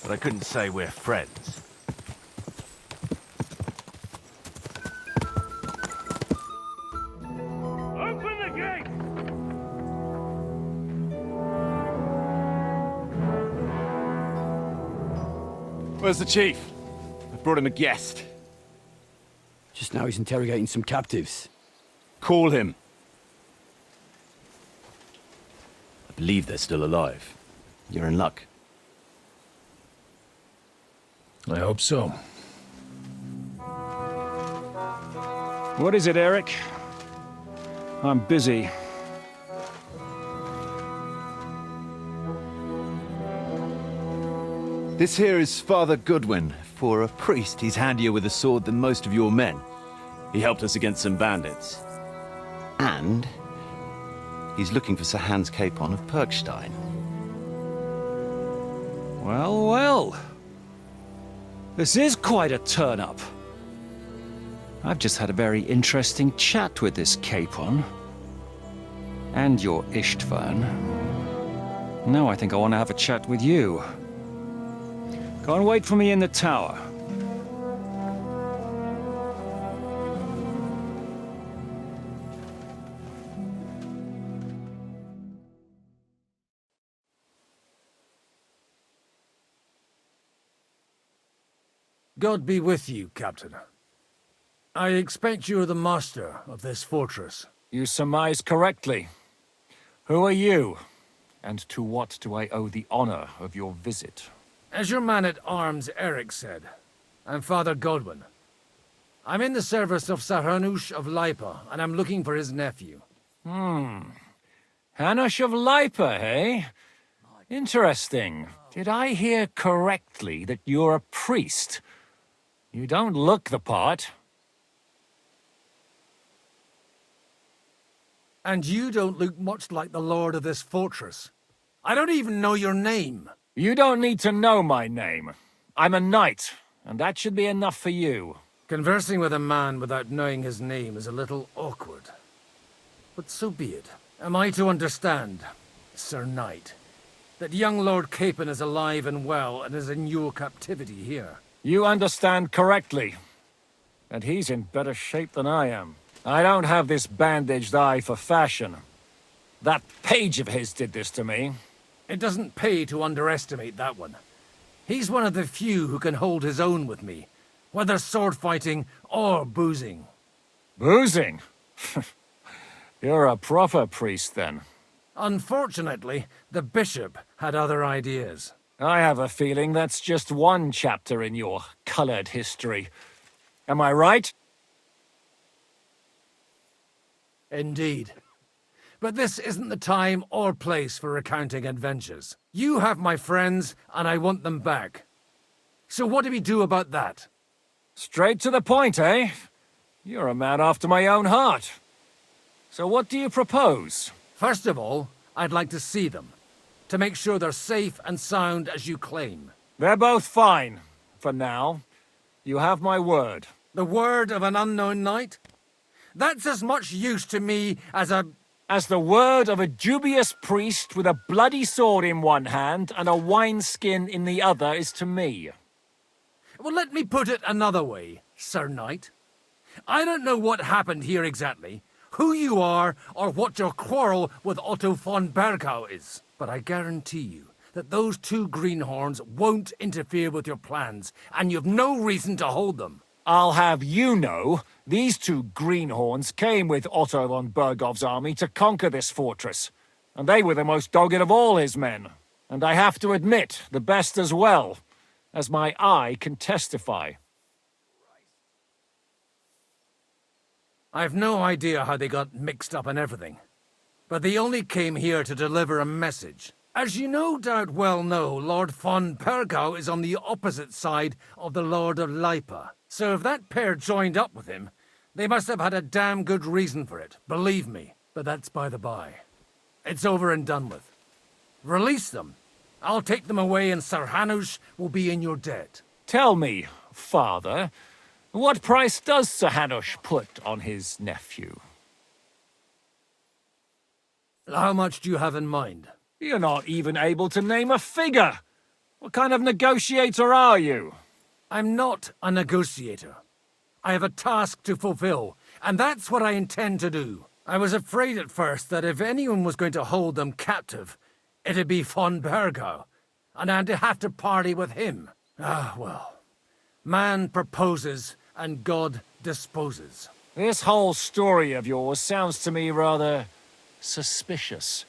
but I couldn't say we're friends. Open the gate! Where's the chief? I brought him a guest. Just now he's interrogating some captives. Call him. I believe they're still alive. You're in luck. I hope so. What is it, Eric? I'm busy. This here is Father Goodwin. For a priest, he's handier with a sword than most of your men. He helped us against some bandits. And he's looking for Sir Hans Capon of Perkstein. Well, well. This is quite a turn-up. I've just had a very interesting chat with this Capon. And your Ishtvan. Now I think I want to have a chat with you. Go and wait for me in the tower. God be with you, Captain. I expect you are the master of this fortress. You surmise correctly. Who are you? And to what do I owe the honor of your visit? As your man-at-arms Eric said, I'm Father Godwin. I'm in the service of Sir Hanush of Lipa, and I'm looking for his nephew. Hanush of Lipa, eh? Interesting. Did I hear correctly that you're a priest? You don't look the part. And you don't look much like the lord of this fortress. I don't even know your name. You don't need to know my name. I'm a knight, and that should be enough for you. Conversing with a man without knowing his name is a little awkward. But so be it. Am I to understand, Sir Knight, that young Lord Capon is alive and well and is in your captivity here? You understand correctly. And he's in better shape than I am. I don't have this bandaged eye for fashion. That page of his did this to me. It doesn't pay to underestimate that one. He's one of the few who can hold his own with me, whether sword fighting or boozing. Boozing? You're a proper priest, then. Unfortunately, the bishop had other ideas. I have a feeling that's just one chapter in your colored history. Am I right? Indeed. But this isn't the time or place for recounting adventures. You have my friends, and I want them back. So what do we do about that? Straight to the point, eh? You're a man after my own heart. So what do you propose? First of all, I'd like to see them, to make sure they're safe and sound as you claim. They're both fine, for now. You have my word. The word of an unknown knight? That's as much use to me as the word of a dubious priest with a bloody sword in one hand and a wineskin in the other is to me. Well, let me put it another way, Sir Knight. I don't know what happened here exactly, who you are, or what your quarrel with Otto von Bergau is. But I guarantee you that those two greenhorns won't interfere with your plans, and you've no reason to hold them. I'll have you know, these two greenhorns came with Otto von Bergau's army to conquer this fortress, and they were the most dogged of all his men. And I have to admit, the best as well, as my eye can testify. I've no idea how they got mixed up in everything, but they only came here to deliver a message. As you no doubt well know, Lord von Bergau is on the opposite side of the Lord of Lipa. So if that pair joined up with him, they must have had a damn good reason for it, believe me. But that's by the by. It's over and done with. Release them. I'll take them away and Sir Hanush will be in your debt. Tell me, father, what price does Sir Hanush put on his nephew? How much do you have in mind? You're not even able to name a figure. What kind of negotiator are you? I'm not a negotiator. I have a task to fulfill, and that's what I intend to do. I was afraid at first that if anyone was going to hold them captive, it'd be von Bergau, and I'd have to parley with him. Ah, well. Man proposes, and God disposes. This whole story of yours sounds to me rather suspicious.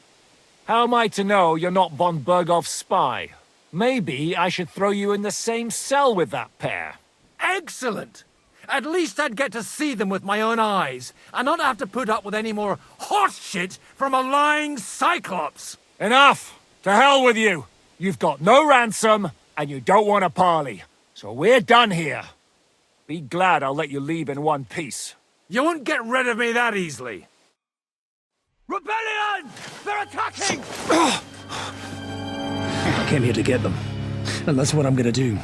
How am I to know you're not von Bergau's spy? Maybe I should throw you in the same cell with that pair. Excellent! At least I'd get to see them with my own eyes, and not have to put up with any more horse shit from a lying cyclops! Enough! To hell with you! You've got no ransom, and you don't want a parley. So we're done here. Be glad I'll let you leave in one piece. You won't get rid of me that easily. Rebellion! They're attacking! I came here to get them, and that's what I'm gonna do.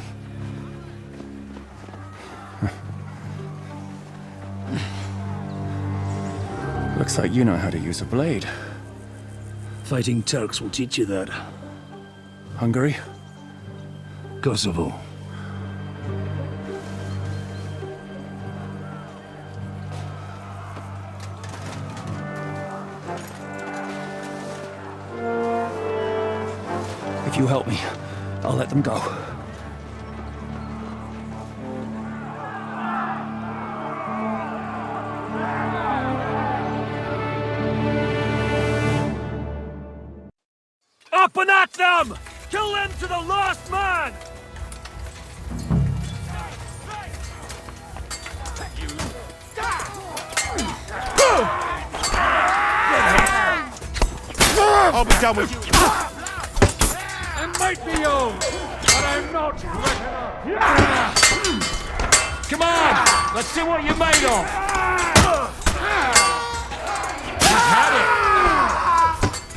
Looks like you know how to use a blade. Fighting Turks will teach you that. Hungary? Kosovo. If you help me, I'll let them go. Up and at them! Kill them to the last man! I'll be done with you. It might be old, but I'm not written up. Come on! Let's see what you're made of! You've had it!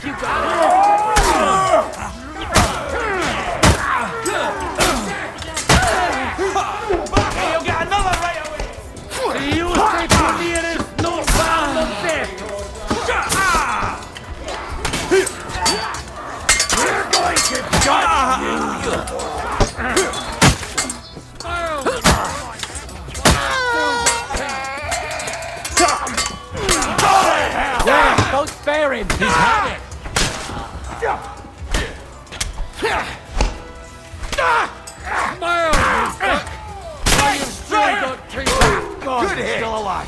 You got it! Yeah, don't spare him. He's had it. Good hit. Still alive.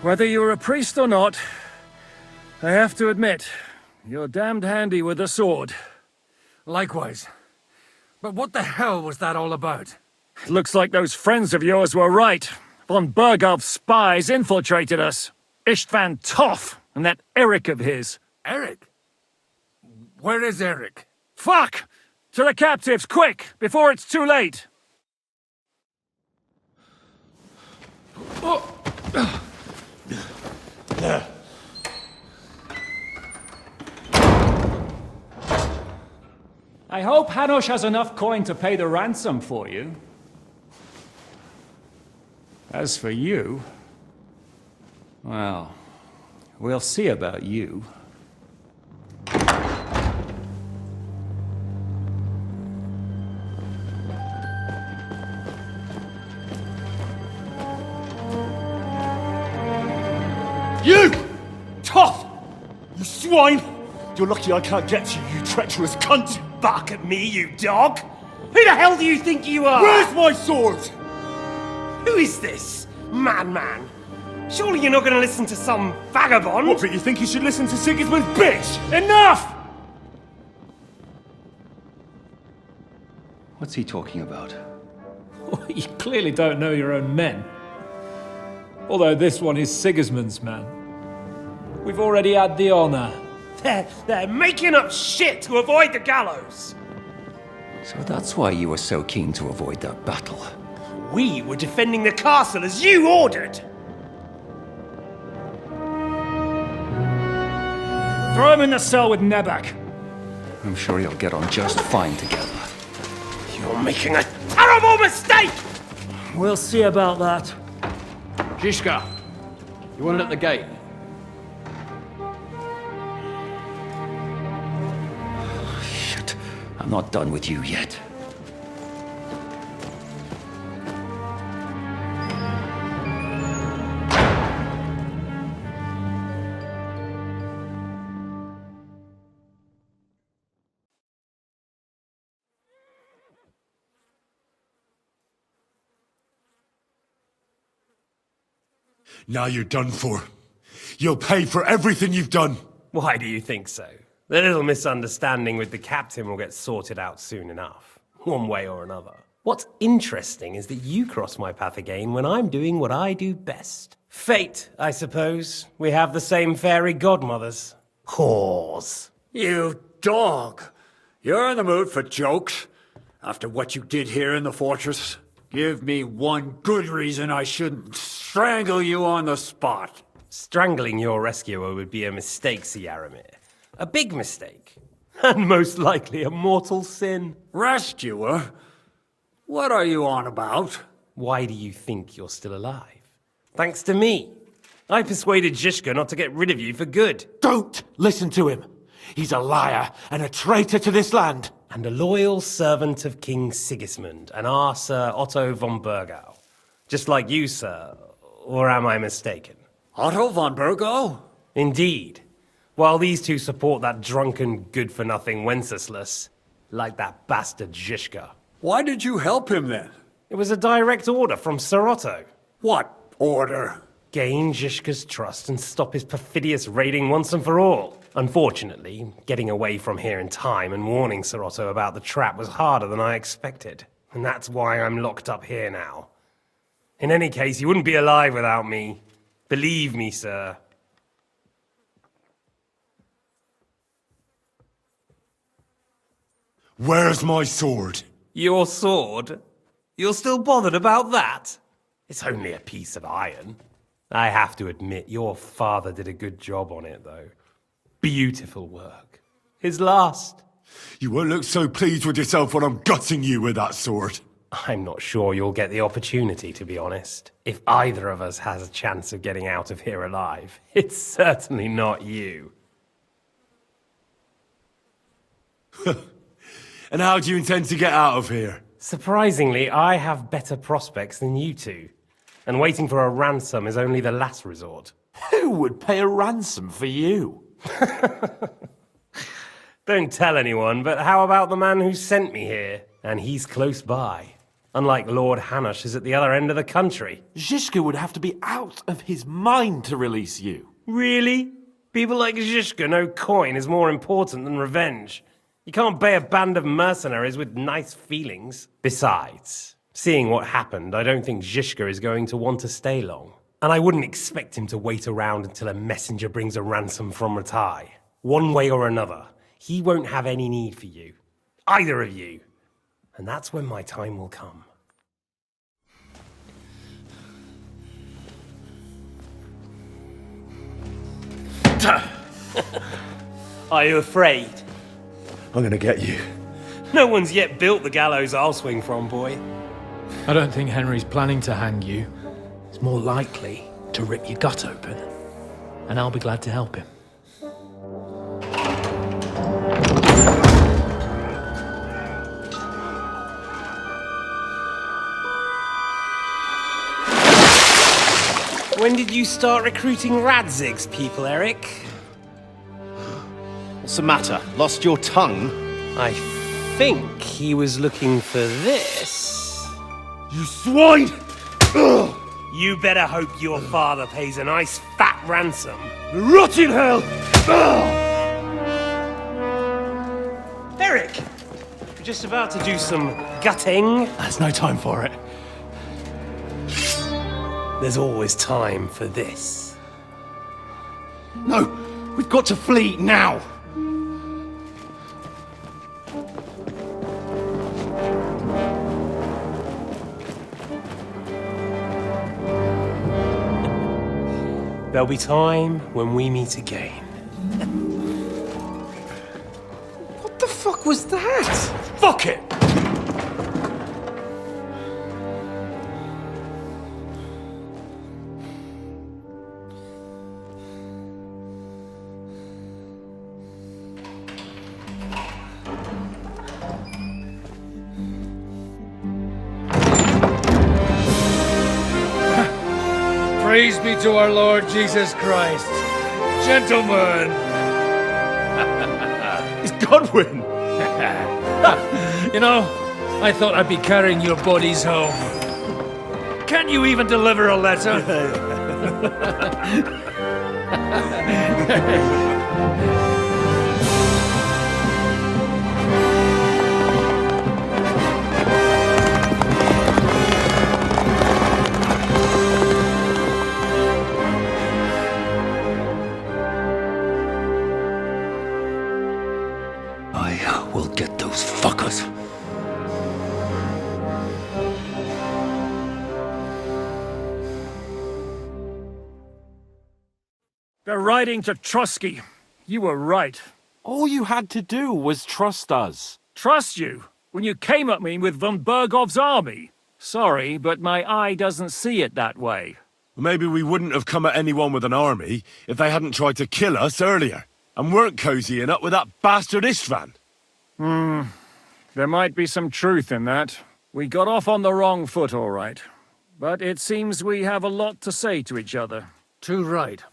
Whether you're a priest or not, I have to admit, you're damned handy with a sword. Likewise. But what the hell was that all about? It looks like those friends of yours were right. Von Berghoff's spies infiltrated us. Istvan Toth and that Eric of his. Eric? Where is Eric? Fuck! To the captives, quick, before it's too late! I hope Hanush has enough coin to pay the ransom for you. As for you, well, we'll see about you. You! Toth! You swine! You're lucky I can't get to you, you treacherous cunt! Bark at me, you dog! Who the hell do you think you are? Where's my sword? Who is this? Madman? Surely you're not going to listen to some vagabond? What, but you think you should listen to Sigismund's bitch? Enough! What's he talking about? You clearly don't know your own men. Although this one is Sigismund's man. We've already had the honor. They're making up shit to avoid the gallows! So that's why you were so keen to avoid that battle. We were defending the castle as you ordered! Throw him in the cell with Nebak. I'm sure you'll get on just fine together. You're making a terrible mistake! We'll see about that. Zizka, you want it at the gate? Shit, I'm not done with you yet. Now you're done for. You'll pay for everything you've done. Why do you think so? The little misunderstanding with the captain will get sorted out soon enough, one way or another. What's interesting is that you cross my path again when I'm doing what I do best. Fate, I suppose. We have the same fairy godmothers. Whores. You dog! You're in the mood for jokes? After what you did here in the fortress? Give me one good reason I shouldn't strangle you on the spot. Strangling your rescuer would be a mistake, Yaramir. A big mistake. And most likely a mortal sin. Rescuer? What are you on about? Why do you think you're still alive? Thanks to me. I persuaded Zizka not to get rid of you for good. Don't listen to him. He's a liar and a traitor to this land. And a loyal servant of King Sigismund and our Sir Otto von Bergau. Just like you, sir. Or am I mistaken? Otto von Bergau? Indeed. While these two support that drunken, good-for-nothing Wenceslas, like that bastard Zizka. Why did you help him then? It was a direct order from Sir Otto. What order? Gain Zizka's trust and stop his perfidious raiding once and for all. Unfortunately, getting away from here in time and warning Sir Otto about the trap was harder than I expected. And that's why I'm locked up here now. In any case, you wouldn't be alive without me. Believe me, sir. Where's my sword? Your sword? You're still bothered about that? It's only a piece of iron. I have to admit, your father did a good job on it, though. Beautiful work. His last. You won't look so pleased with yourself when I'm gutting you with that sword. I'm not sure you'll get the opportunity, to be honest. If either of us has a chance of getting out of here alive, it's certainly not you. And how do you intend to get out of here? Surprisingly, I have better prospects than you two. And waiting for a ransom is only the last resort. Who would pay a ransom for you? Don't tell anyone, but how about the man who sent me here? And he's close by. Unlike Lord Hanush is at the other end of the country. Zhishka would have to be out of his mind to release you. Really? People like Zhishka know coin is more important than revenge. You can't pay a band of mercenaries with nice feelings. Besides, seeing what happened, I don't think Zhishka is going to want to stay long. And I wouldn't expect him to wait around until a messenger brings a ransom from Ratai. One way or another, he won't have any need for you. Either of you. And that's when my time will come. Are you afraid? I'm gonna get you. No one's yet built the gallows I'll swing from, boy. I don't think Henry's planning to hang you. He's more likely to rip your gut open. And I'll be glad to help him. When did you start recruiting Radzig's people, Eric? What's the matter? Lost your tongue? I think he was looking for this. You swine! Ugh. You better hope your father pays a nice fat ransom. Rot in hell! Ugh. Eric! We're just about to do some gutting. There's no time for it. There's always time for this. No! We've got to flee now! There'll be time when we meet again. What the fuck was that? Fuck it! Praise be to our Lord Jesus Christ. Gentlemen! It's Godwin! You know, I thought I'd be carrying your bodies home. Can you even deliver a letter? We'll get those fuckers. They're riding to Trotsky. You were right. All you had to do was trust us. Trust you? When you came at me with von Bergov's army? Sorry, but my eye doesn't see it that way. Maybe we wouldn't have come at anyone with an army if they hadn't tried to kill us earlier, and weren't cozying up with that bastard Istvan. There might be some truth in that. We got off on the wrong foot, all right. But it seems we have a lot to say to each other. Too right.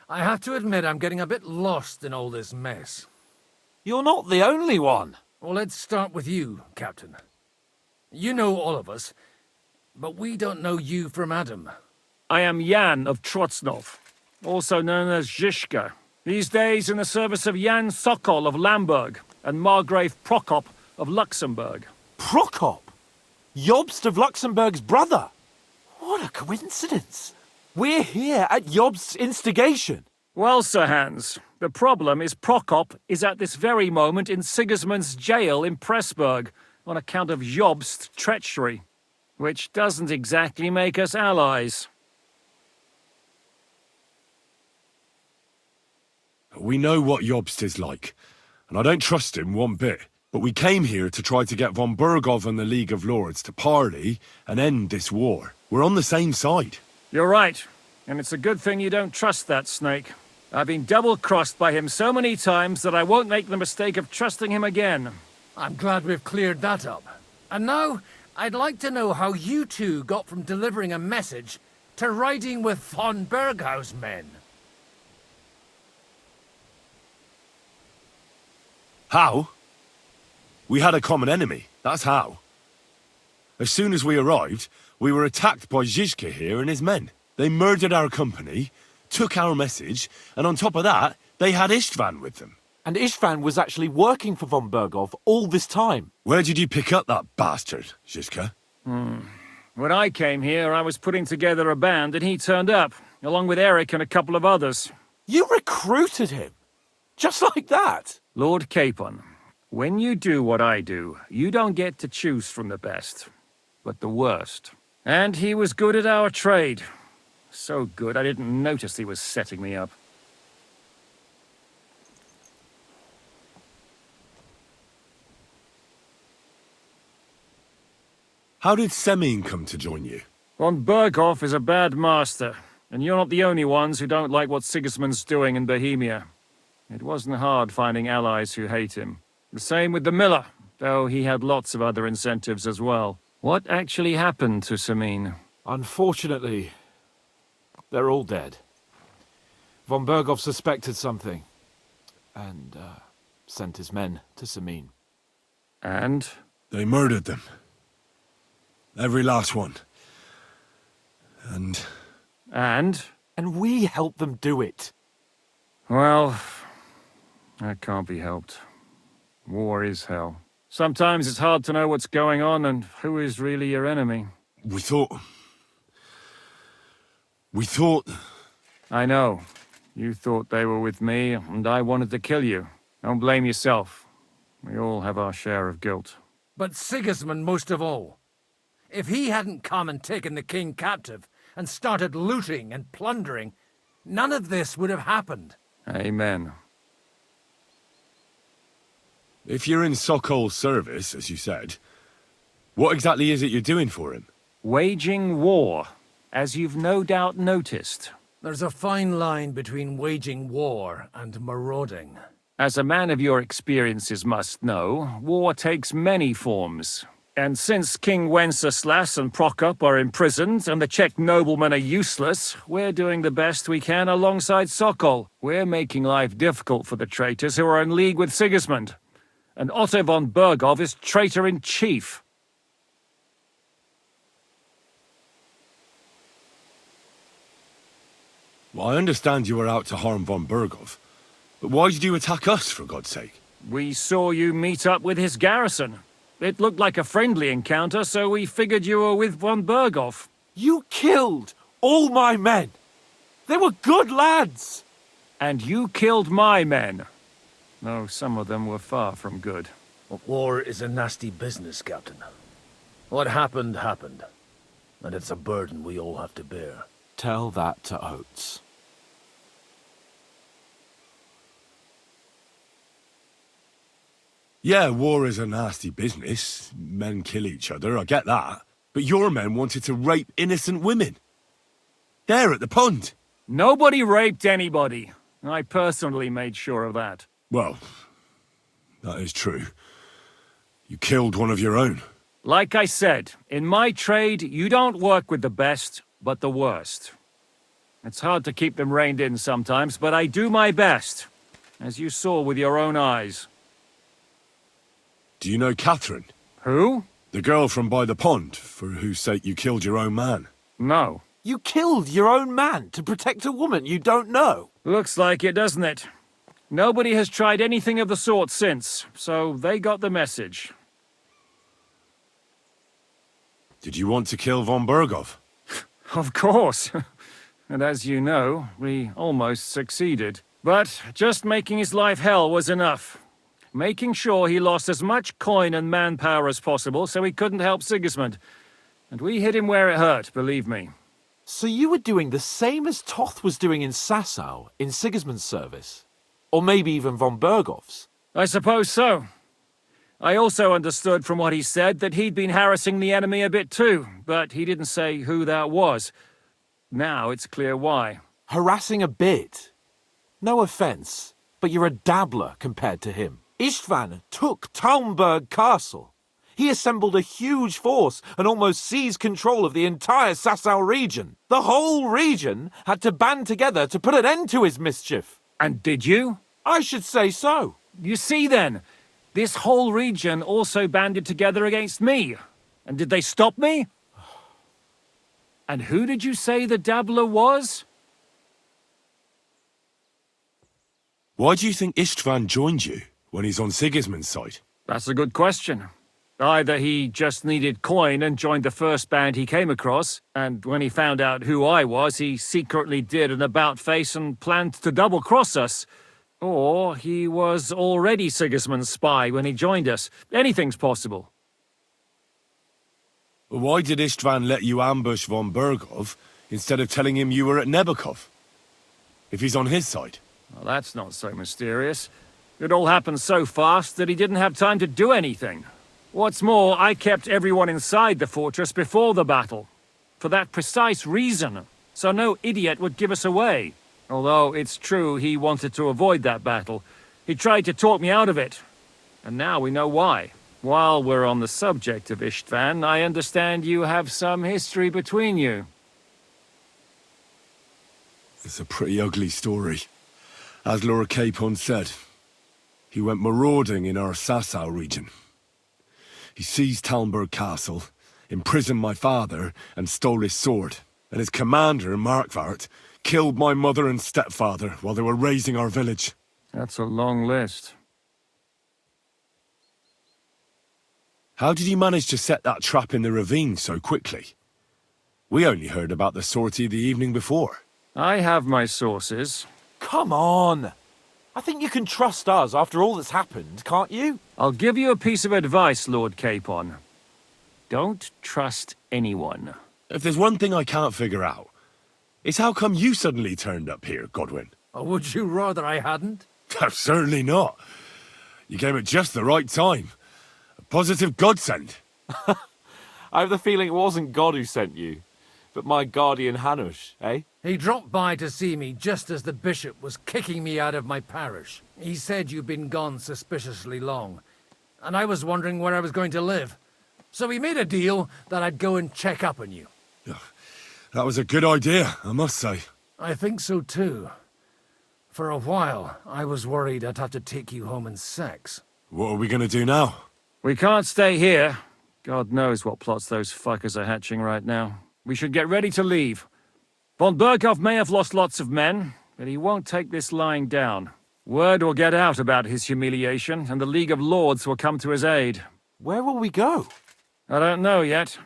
I have to admit I'm getting a bit lost in all this mess. You're not the only one. Well, let's start with you, Captain. You know all of us, but we don't know you from Adam. I am Jan of Trotsnov, also known as Zhishka. These days in the service of Jan Sokol of Lamberg and Margrave Prokop of Luxembourg. Prokop? Jobst of Luxembourg's brother? What a coincidence. We're here at Jobst's instigation. Well, Sir Hans, the problem is Prokop is at this very moment in Sigismund's jail in Pressburg on account of Jobst's treachery, which doesn't exactly make us allies. We know what Jobst is like, and I don't trust him one bit. But we came here to try to get von Bergov and the League of Lords to parley and end this war. We're on the same side. You're right, and it's a good thing you don't trust that snake. I've been double-crossed by him so many times that I won't make the mistake of trusting him again. I'm glad we've cleared that up. And now, I'd like to know how you two got from delivering a message to riding with von Berghaus men. How? We had a common enemy, that's how. As soon as we arrived, we were attacked by Zizka here and his men. They murdered our company, took our message, and on top of that, they had Istvan with them. And Istvan was actually working for von Berghof all this time. Where did you pick up that bastard, Zizka? When I came here, I was putting together a band and he turned up, along with Eric and a couple of others. You recruited him? Just like that? Lord Capon, when you do what I do, you don't get to choose from the best, but the worst. And he was good at our trade. So good, I didn't notice he was setting me up. How did Semine come to join you? Von Berghof is a bad master, and you're not the only ones who don't like what Sigismund's doing in Bohemia. It wasn't hard finding allies who hate him. The same with the Miller, though he had lots of other incentives as well. What actually happened to Semine? Unfortunately, they're all dead. Von Berghof suspected something, and sent his men to Semine. And? They murdered them. Every last one. And? And? And we helped them do it. Well, that can't be helped. War is hell. Sometimes it's hard to know what's going on and who is really your enemy. We thought... I know. You thought they were with me, and I wanted to kill you. Don't blame yourself. We all have our share of guilt. But Sigismund most of all. If he hadn't come and taken the king captive, and started looting and plundering, none of this would have happened. Amen. If you're in Sokol's service, as you said, what exactly is it you're doing for him? Waging war, as you've no doubt noticed. There's a fine line between waging war and marauding. As a man of your experiences must know, war takes many forms. And since King Wenceslas and Prokop are imprisoned and the Czech noblemen are useless, we're doing the best we can alongside Sokol. We're making life difficult for the traitors who are in league with Sigismund. And Otto von Berghof is traitor-in-chief. Well, I understand you were out to harm von Berghof, but why did you attack us, for God's sake? We saw you meet up with his garrison. It looked like a friendly encounter, so we figured you were with von Berghof. You killed all my men! They were good lads! And you killed my men. Though some of them were far from good. War is a nasty business, Captain. What happened, happened. And it's a burden we all have to bear. Tell that to Oates. Yeah, war is a nasty business. Men kill each other, I get that. But your men wanted to rape innocent women. There at the pond. Nobody raped anybody. I personally made sure of that. Well, that is true. You killed one of your own. Like I said, in my trade, you don't work with the best, but the worst. It's hard to keep them reined in sometimes, but I do my best, as you saw with your own eyes. Do you know Catherine? Who? The girl from by the pond, for whose sake you killed your own man. No. You killed your own man to protect a woman you don't know? Looks like it, doesn't it? Nobody has tried anything of the sort since, so they got the message. Did you want to kill von Berghof? Of course. And as you know, we almost succeeded. But just making his life hell was enough. Making sure he lost as much coin and manpower as possible so he couldn't help Sigismund. And we hit him where it hurt, believe me. So you were doing the same as Toth was doing in Sasau, in Sigismund's service? Or maybe even von Berghof's? I suppose so. I also understood from what he said that he'd been harassing the enemy a bit too, but he didn't say who that was. Now it's clear why. Harassing a bit? No offense, but you're a dabbler compared to him. Istvan took Talmberg Castle. He assembled a huge force and almost seized control of the entire Sasau region. The whole region had to band together to put an end to his mischief. And did you? I should say so. You see then, this whole region also banded together against me. And did they stop me? And who did you say the dabbler was? Why do you think Istvan joined you when he's on Sigismund's side? That's a good question. Either he just needed coin and joined the first band he came across, and when he found out who I was, he secretly did an about-face and planned to double-cross us. Or he was already Sigismund's spy when he joined us. Anything's possible. Why did Istvan let you ambush von Bergov instead of telling him you were at Nebukov? If he's on his side. Well, that's not so mysterious. It all happened so fast that he didn't have time to do anything. What's more, I kept everyone inside the fortress before the battle. For that precise reason, so no idiot would give us away. Although it's true he wanted to avoid that battle. He tried to talk me out of it. And now we know why. While we're on the subject of Istvan, I understand you have some history between you. It's a pretty ugly story. As Lord Capon said, he went marauding in our Sasau region. He seized Talmberg Castle, imprisoned my father, and stole his sword. And his commander, Markvart, killed my mother and stepfather while they were raising our village. That's a long list. How did you manage to set that trap in the ravine so quickly? We only heard about the sortie the evening before. I have my sources. Come on! I think you can trust us after all that's happened, can't you? I'll give you a piece of advice, Lord Capon. Don't trust anyone. If there's one thing I can't figure out, it's how come you suddenly turned up here, Godwin? Or would you rather I hadn't? Certainly not. You came at just the right time. A positive godsend. I have the feeling it wasn't God who sent you, but my guardian Hanush, eh? He dropped by to see me just as the bishop was kicking me out of my parish. He said you'd been gone suspiciously long, and I was wondering where I was going to live. So we made a deal that I'd go and check up on you. That was a good idea, I must say. I think so too. For a while, I was worried I'd have to take you home in sex. What are we gonna do now? We can't stay here. God knows what plots those fuckers are hatching right now. We should get ready to leave. Von Berghoff may have lost lots of men, but he won't take this lying down. Word will get out about his humiliation, and the League of Lords will come to his aid. Where will we go? I don't know yet.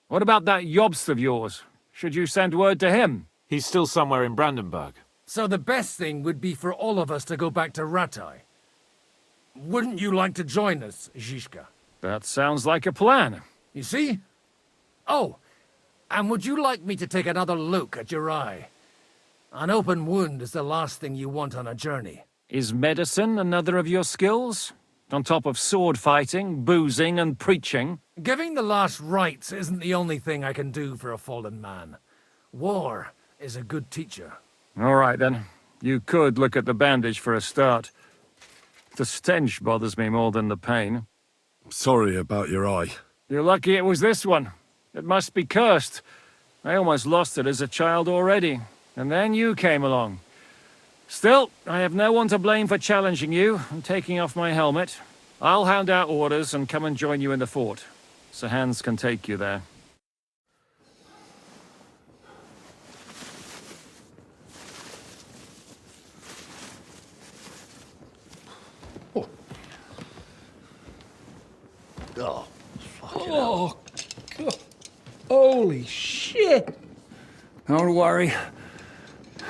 What about that Jobst of yours? Should you send word to him? He's still somewhere in Brandenburg. So the best thing would be for all of us to go back to Ratai. Wouldn't you like to join us, Zizka? That sounds like a plan. You see? Oh, and would you like me to take another look at your eye? An open wound is the last thing you want on a journey. Is medicine another of your skills? On top of sword fighting, boozing, and preaching? Giving the last rites isn't the only thing I can do for a fallen man. War is a good teacher. All right, then. You could look at the bandage for a start. The stench bothers me more than the pain. Sorry about your eye. You're lucky it was this one. It must be cursed. I almost lost it as a child already. And then you came along. Still, I have no one to blame for challenging you and taking off my helmet. I'll hand out orders and come and join you in the fort. Sir Hans can take you there. Oh, fucking hell. God. Holy shit! Don't worry.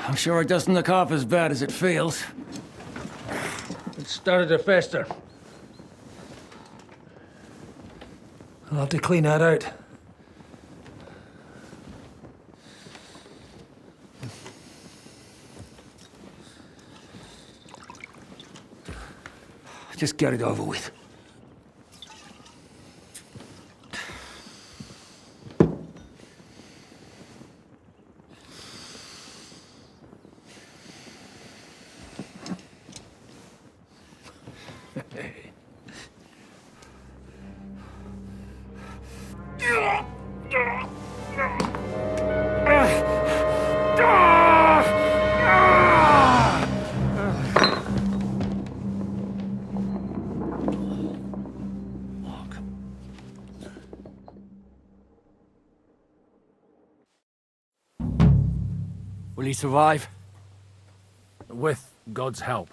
I'm sure it doesn't look half as bad as it feels. It started to fester. I'll have to clean that out. Just get it over with. Will he survive? With God's help.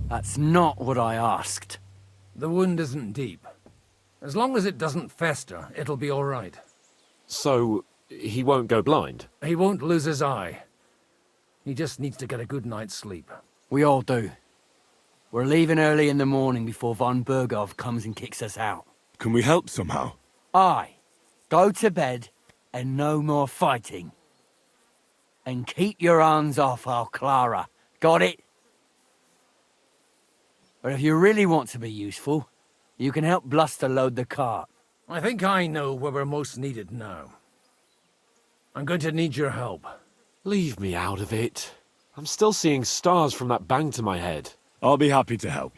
That's not what I asked. The wound isn't deep. As long as it doesn't fester, it'll be all right. So, he won't go blind? He won't lose his eye. He just needs to get a good night's sleep. We all do. We're leaving early in the morning before von Burgov comes and kicks us out. Can we help somehow? Aye. Go to bed and no more fighting. And keep your hands off our Clara. Got it? But if you really want to be useful, you can help Bluster load the cart. I think I know where we're most needed now. I'm going to need your help. Leave me out of it. I'm still seeing stars from that bang to my head. I'll be happy to help.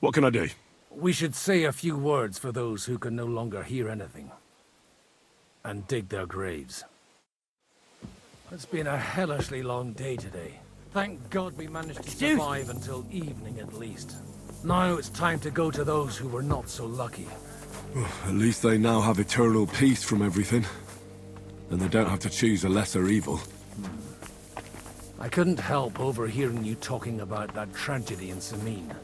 What can I do? We should say a few words for those who can no longer hear anything. And dig their graves. It's been a hellishly long day today. Thank God we managed to survive until evening at least. Now it's time to go to those who were not so lucky. At least they now have eternal peace from everything. And they don't have to choose a lesser evil. I couldn't help overhearing you talking about that tragedy in Semine.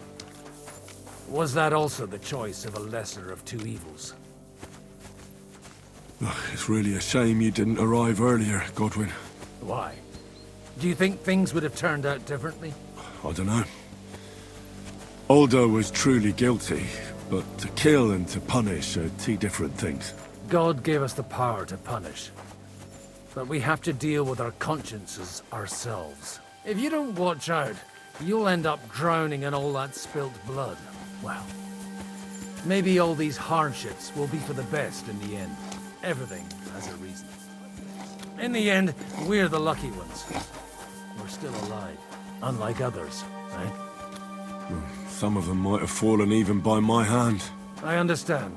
Was that also the choice of a lesser of two evils? It's really a shame you didn't arrive earlier, Godwin. Why? Do you think things would have turned out differently? I don't know. Aldo was truly guilty, but to kill and to punish are two different things. God gave us the power to punish. But we have to deal with our consciences ourselves. If you don't watch out, you'll end up drowning in all that spilt blood. Well, maybe all these hardships will be for the best in the end. Everything has a reason. In the end, we're the lucky ones. We're still alive, unlike others, eh? Some of them might have fallen even by my hand. I understand.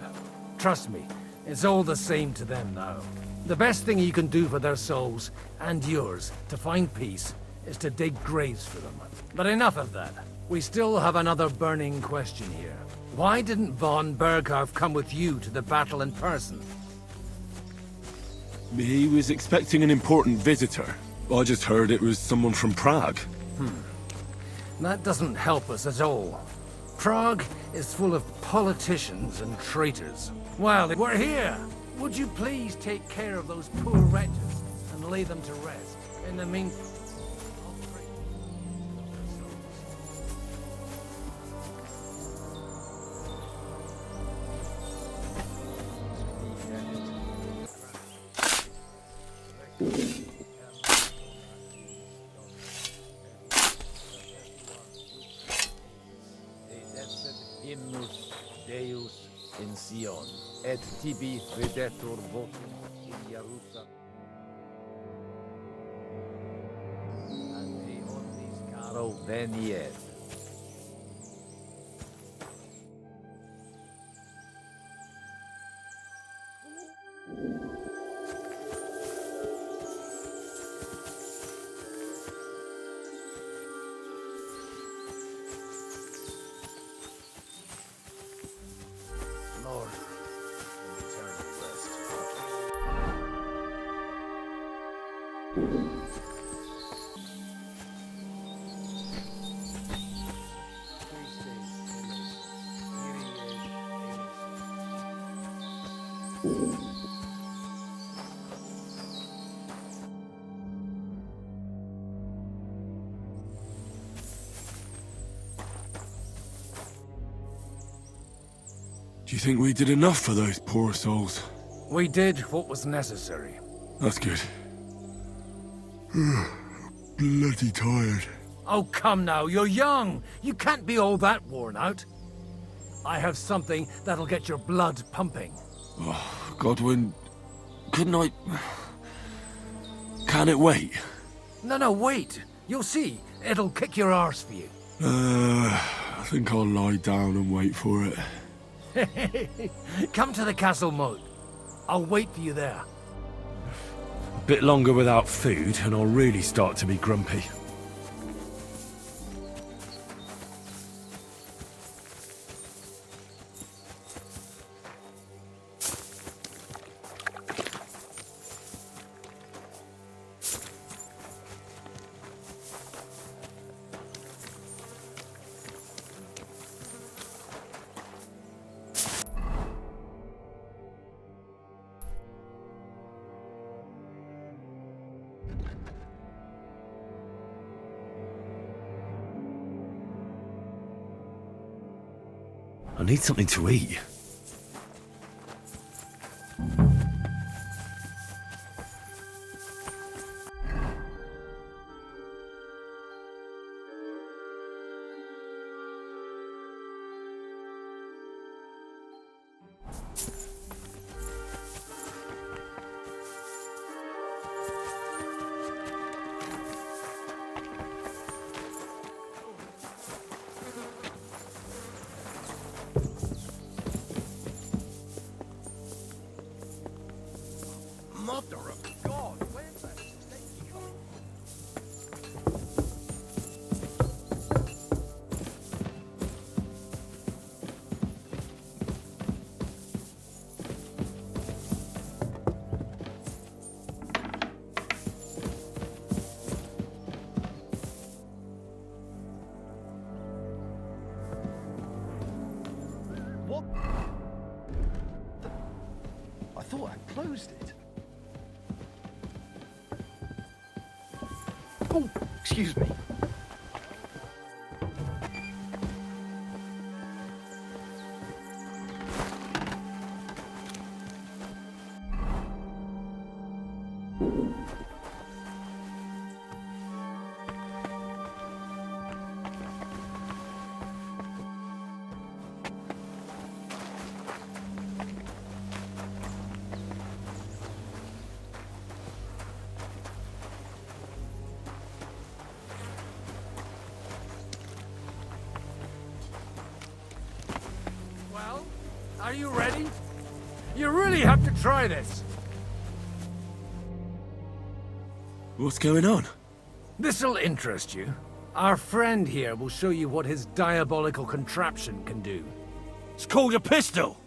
Trust me, it's all the same to them now. The best thing you can do for their souls, and yours, to find peace, is to dig graves for them. But enough of that. We still have another burning question here. Why didn't von Burgov come with you to the battle in person? He was expecting an important visitor. I just heard it was someone from Prague. That doesn't help us at all. Prague is full of politicians and traitors. Well, we're here. Would you please take care of those poor wretches and lay them to rest? In the meantime... Hymnus Deus in Sion, et tibi videtur votum in Jerusalem. Ante omnis caro veniet. Lord, in eternal rest. Do you think we did enough for those poor souls? We did what was necessary. That's good. Bloody tired. Oh, come now, you're young. You can't be all that worn out. I have something that'll get your blood pumping. Oh, Godwin, couldn't I... Can it wait? No, wait. You'll see. It'll kick your arse for you. think I'll lie down and wait for it. Come to the castle moat. I'll wait for you there. A bit longer without food, and I'll really start to be grumpy. I need something to eat. Mother of God, where's that snake coming? What? I thought I closed it. Oh, excuse me. Well, are you ready? You really have to try this. What's going on? This'll interest you. Our friend here will show you what his diabolical contraption can do. It's called a pistol.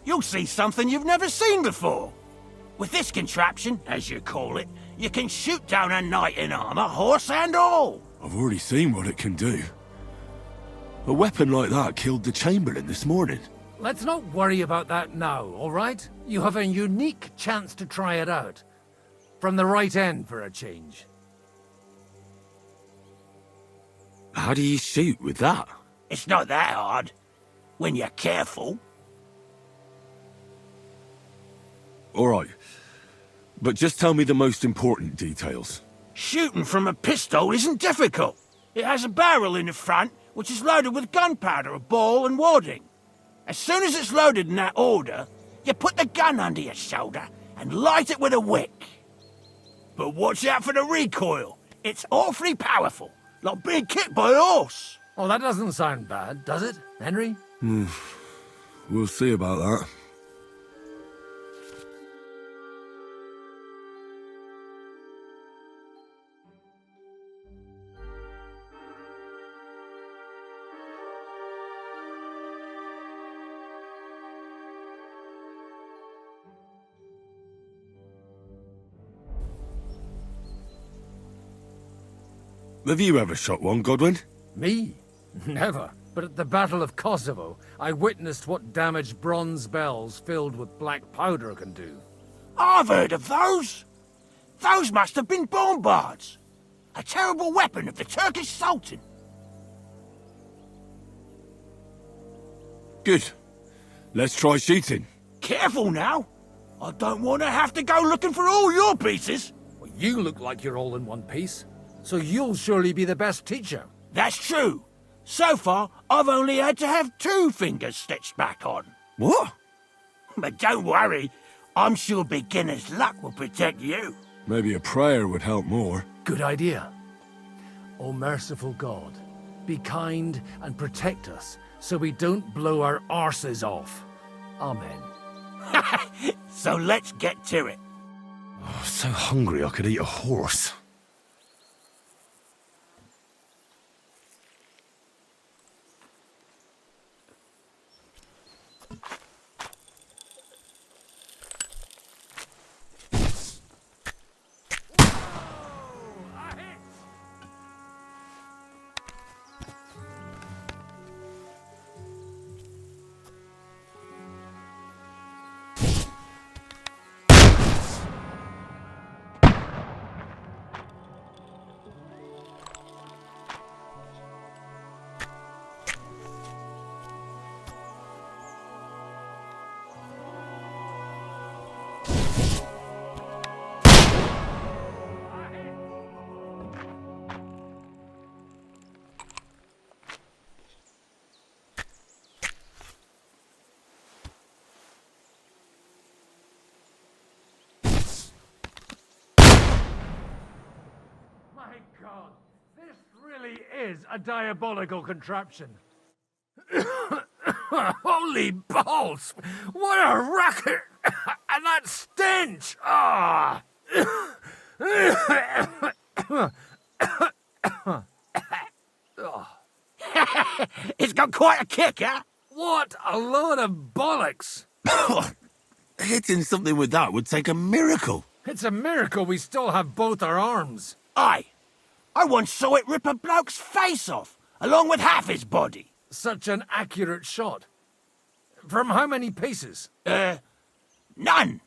You'll see something you've never seen before. With this contraption, as you call it, you can shoot down a knight in armor, horse and all. I've already seen what it can do. A weapon like that killed the Chamberlain this morning. Let's not worry about that now, all right? You have a unique chance to try it out. From the right end for a change. How do you shoot with that? It's not that hard, when you're careful. All right. But just tell me the most important details. Shooting from a pistol isn't difficult. It has a barrel in the front, which is loaded with gunpowder, a ball, and wadding. As soon as it's loaded in that order, you put the gun under your shoulder and light it with a wick. But watch out for the recoil. It's awfully powerful, like being kicked by a horse. Oh, that doesn't sound bad, does it, Henry? We'll see about that. Have you ever shot one, Godwin? Me? Never. But at the Battle of Kosovo, I witnessed what damage bronze bells filled with black powder can do. I've heard of those. Those must have been bombards. A terrible weapon of the Turkish Sultan. Good. Let's try shooting. Careful now. I don't want to have to go looking for all your pieces. Well, you look like you're all in one piece, so you'll surely be the best teacher. That's true. So far, I've only had to have 2 fingers stitched back on. What? But don't worry. I'm sure beginner's luck will protect you. Maybe a prayer would help more. Good idea. O merciful God, be kind, and protect us so we don't blow our arses off. Amen. So let's get to it. I'm so hungry I could eat a horse. My God, this really is a diabolical contraption. Holy balls! What a racket! And that stench! Ah! It's got quite a kick, huh? What a load of bollocks! Hitting something with that would take a miracle. It's a miracle we still have both our arms. Aye. I once saw it rip a bloke's face off, along with half his body. Such an accurate shot. From how many paces? None.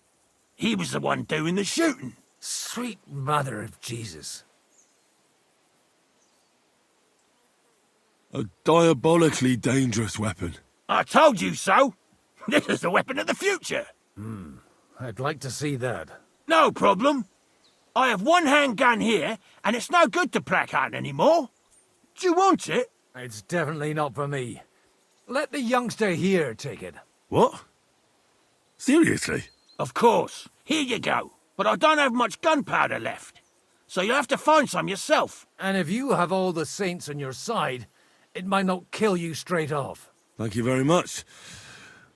He was the one doing the shooting. Sweet mother of Jesus. A diabolically dangerous weapon. I told you so. This is the weapon of the future. I'd like to see that. No problem. I have one handgun here, and it's no good to placard anymore. Do you want it? It's definitely not for me. Let the youngster here take it. What? Seriously? Of course. Here you go. But I don't have much gunpowder left. So you'll have to find some yourself. And if you have all the saints on your side, it might not kill you straight off. Thank you very much.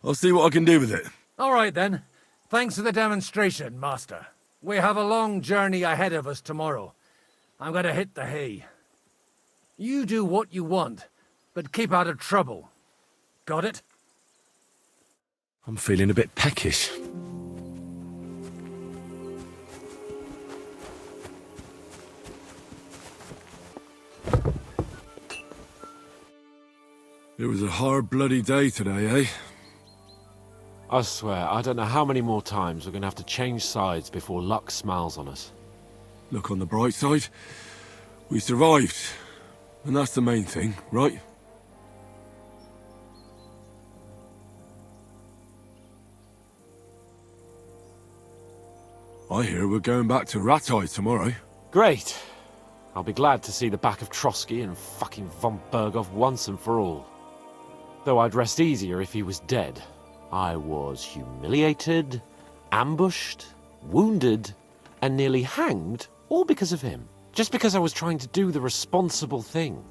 I'll see what I can do with it. All right, then. Thanks for the demonstration, Master. We have a long journey ahead of us tomorrow. I'm going to hit the hay. You do what you want, but keep out of trouble. Got it? I'm feeling a bit peckish. It was a hard bloody day today, eh? I swear, I don't know how many more times we're going to have to change sides before luck smiles on us. Look on the bright side. We survived. And that's the main thing, right? I hear we're going back to Ratai tomorrow. Great. I'll be glad to see the back of Trotsky and fucking von Berghoff once and for all. Though I'd rest easier if he was dead. I was humiliated, ambushed, wounded, and nearly hanged, all because of him. Just because I was trying to do the responsible thing.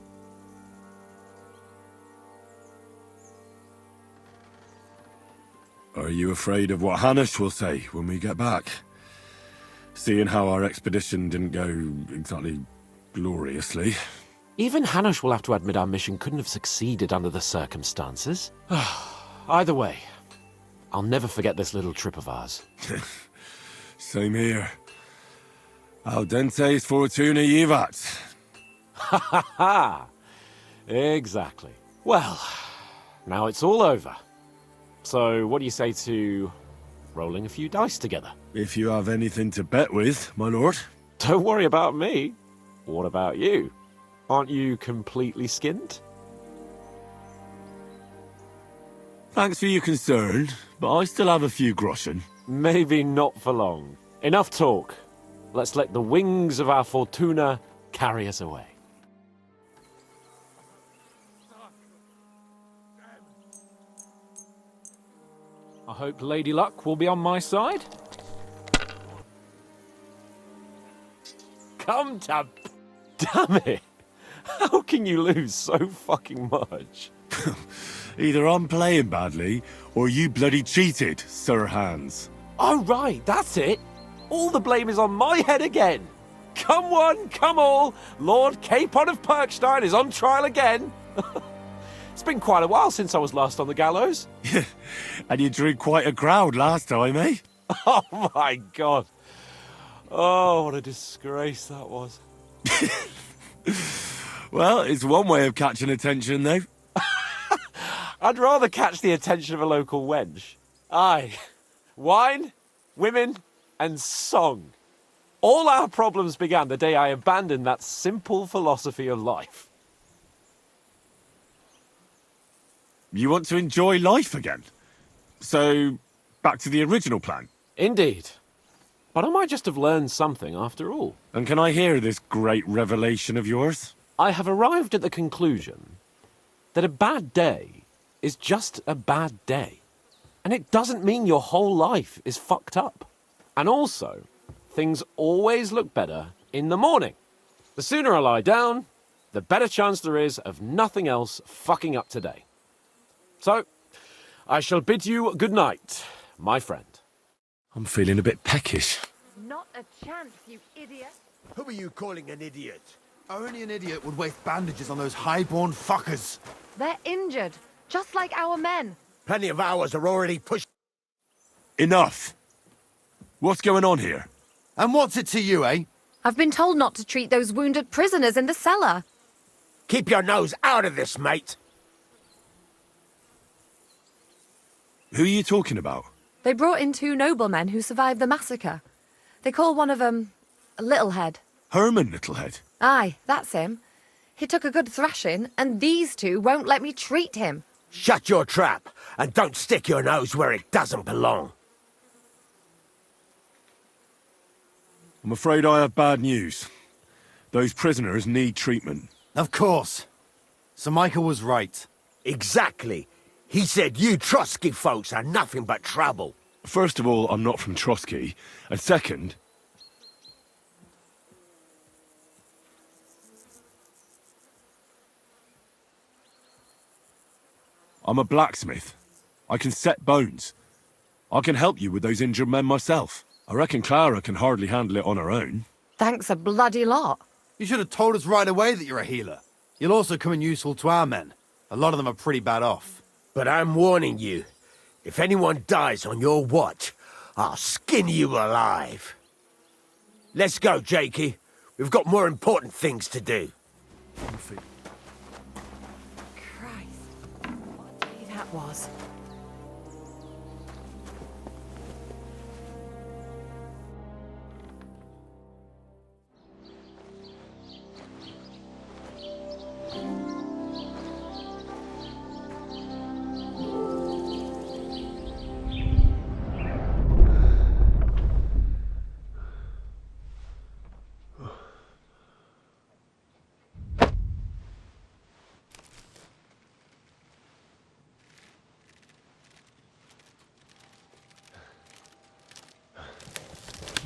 Are you afraid of what Hanush will say when we get back? Seeing how our expedition didn't go exactly gloriously. Even Hanush will have to admit our mission couldn't have succeeded under the circumstances. Either way, I'll never forget this little trip of ours. Same here. Al dentes fortuna jivat. Ha ha ha! Exactly. Well, now it's all over. So, what do you say to rolling a few dice together? If you have anything to bet with, my lord. Don't worry about me. What about you? Aren't you completely skinned? Thanks for your concern, but I still have a few groschen. Maybe not for long. Enough talk. Let's let the wings of our Fortuna carry us away. I hope Lady Luck will be on my side. Come to... Damn it! How can you lose so fucking much? Either I'm playing badly, or you bloody cheated, Sir Hans. Oh, right, that's it. All the blame is on my head again. Come one, come all. Lord Capon of Perkstein is on trial again. It's been quite a while since I was last on the gallows. And you drew quite a crowd last time, eh? Oh, my God. Oh, what a disgrace that was. Well, it's one way of catching attention, though. I'd rather catch the attention of a local wench. Aye. Wine, women, and song. All our problems began the day I abandoned that simple philosophy of life. You want to enjoy life again? So, back to the original plan? Indeed. But I might just have learned something after all. And can I hear this great revelation of yours? I have arrived at the conclusion that a bad day is just a bad day. And it doesn't mean your whole life is fucked up. And also, things always look better in the morning. The sooner I lie down, the better chance there is of nothing else fucking up today. So, I shall bid you good night, my friend. I'm feeling a bit peckish. Not a chance, you idiot. Who are you calling an idiot? Only an idiot would waste bandages on those highborn fuckers. They're injured, just like our men. Plenty of ours are already pushed. Enough! What's going on here? And what's it to you, eh? I've been told not to treat those wounded prisoners in the cellar. Keep your nose out of this, mate. Who are you talking about? They brought in 2 noblemen who survived the massacre. They call one of them Littlehead. Herman Littlehead? Aye, that's him. He took a good thrashing, and these 2 won't let me treat him. Shut your trap, and don't stick your nose where it doesn't belong. I'm afraid I have bad news. Those prisoners need treatment. Of course. Sir Michael was right. Exactly. He said you Trotsky folks are nothing but trouble. First of all, I'm not from Trotsky. And second... I'm a blacksmith. I can set bones. I can help you with those injured men myself. I reckon Clara can hardly handle it on her own. Thanks a bloody lot. You should have told us right away that you're a healer. You'll also come in useful to our men. A lot of them are pretty bad off. But I'm warning you, if anyone dies on your watch, I'll skin you alive. Let's go, Jakey. We've got more important things to do. Christ, what a day that was.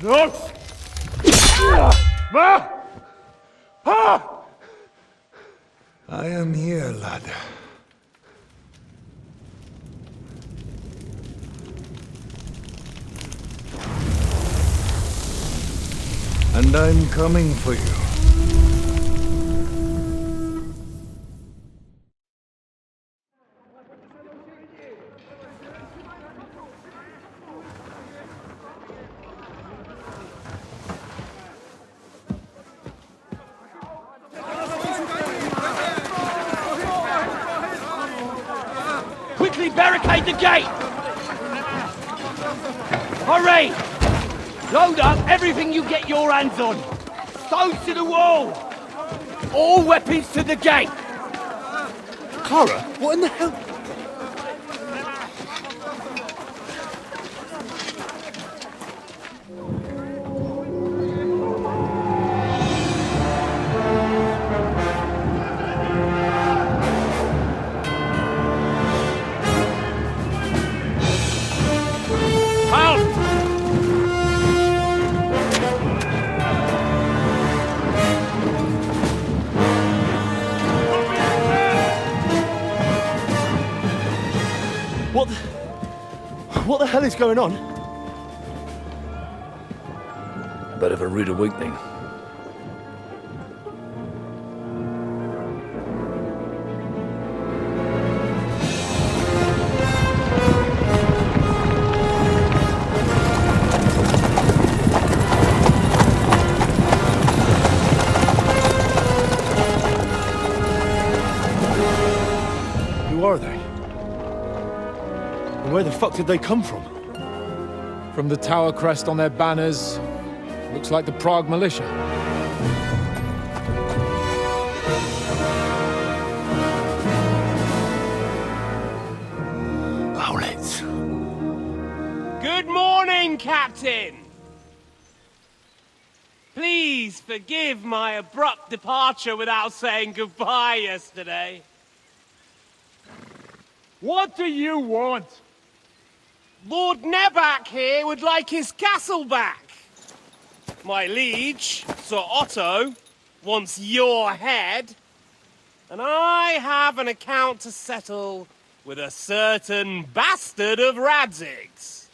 No! I am here, lad. And I'm coming for you. Quickly barricade the gate! Hurry! Load up everything you get your hands on! Stones to the wall! All weapons to the gate! Clara, what in the hell? What the hell is going on? A bit of a rude awakening. Who are they? And where the fuck did they come from? From the tower crest on their banners, looks like the Prague militia. Owlets. Good morning, Captain! Please forgive my abrupt departure without saying goodbye yesterday. What do you want? Lord Nebak here would like his castle back. My liege, Sir Otto, wants your head. And I have an account to settle with a certain bastard of Radzig's.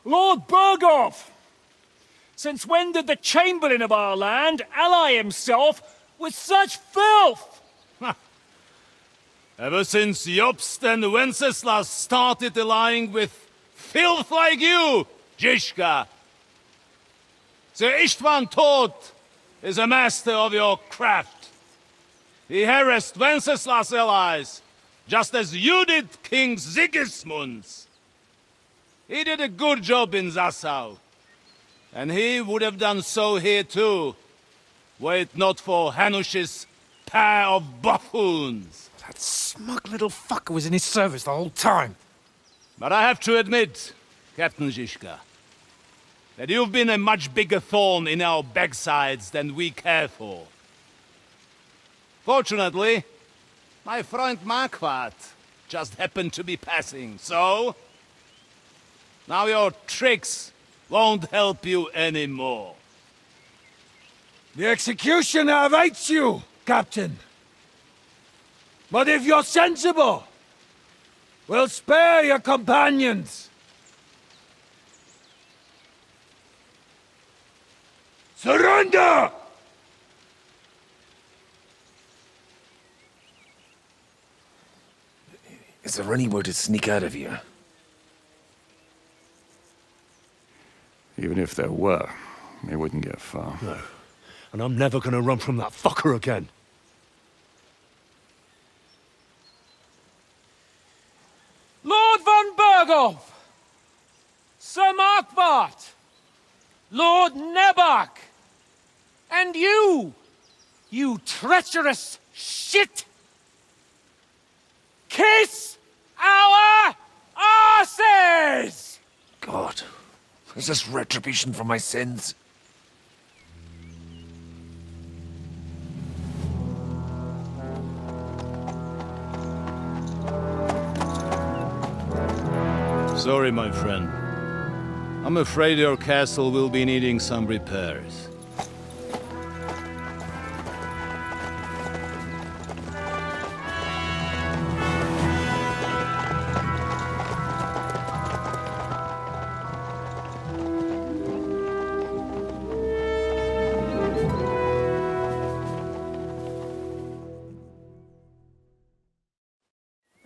Lord Berghoff! Since when did the Chamberlain of our land ally himself with such filth? Ever since Jobst and Wenceslas started allying with filth like you, Zizka. Sir Istvan Tod is a master of your craft. He harassed Wenceslas' allies, just as you did King Sigismund's. He did a good job in Zassau, and he would have done so here too, were it not for Hanush's pair of buffoons. That smug little fucker was in his service the whole time. But I have to admit, Captain Zizka, that you've been a much bigger thorn in our backsides than we care for. Fortunately, my friend Marquardt just happened to be passing, so... now your tricks won't help you anymore. The executioner awaits you, Captain. But if you're sensible, we'll spare your companions. Surrender! Is there any way to sneak out of here? Even if there were, they wouldn't get far. No. And I'm never gonna run from that fucker again. Lord von Berghoff! Sir Marquardt! Lord Nebak! And you treacherous shit! Kiss our asses! God, is this retribution for my sins? Sorry, my friend. I'm afraid your castle will be needing some repairs.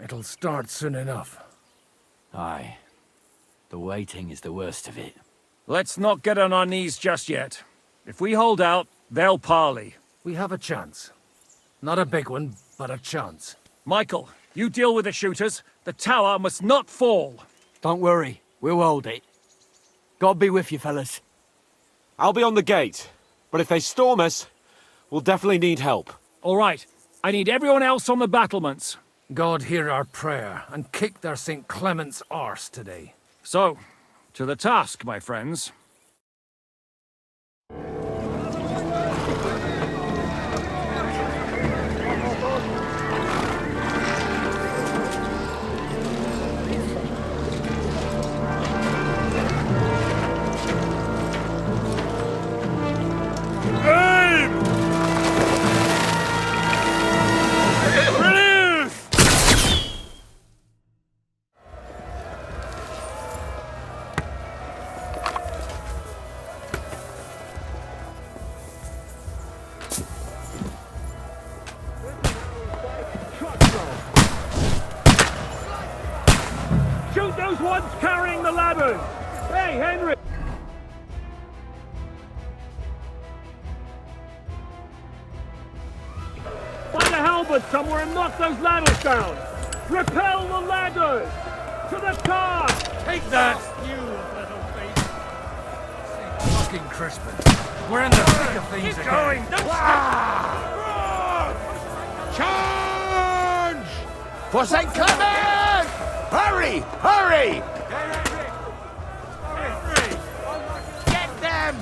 It'll start soon enough. Aye. The waiting is the worst of it. Let's not get on our knees just yet. If we hold out, they'll parley. We have a chance. Not a big one, but a chance. Michael, you deal with the shooters. The tower must not fall. Don't worry. We'll hold it. God be with you, fellas. I'll be on the gate. But if they storm us, we'll definitely need help. All right. I need everyone else on the battlements. God hear our prayer, and kick their St. Clement's arse today. So, to the task, my friends. Aim! Release! Shoot those ones carrying the ladders! Hey, Henry! Find a halberd somewhere and knock those ladders down! Repel the ladders! To the car! Take that! You little beast! Fucking Crispin. We're in the thick of things Keep again. going! Don't stop! Charge! For St. Clement! Hurry! Hurry! Get them!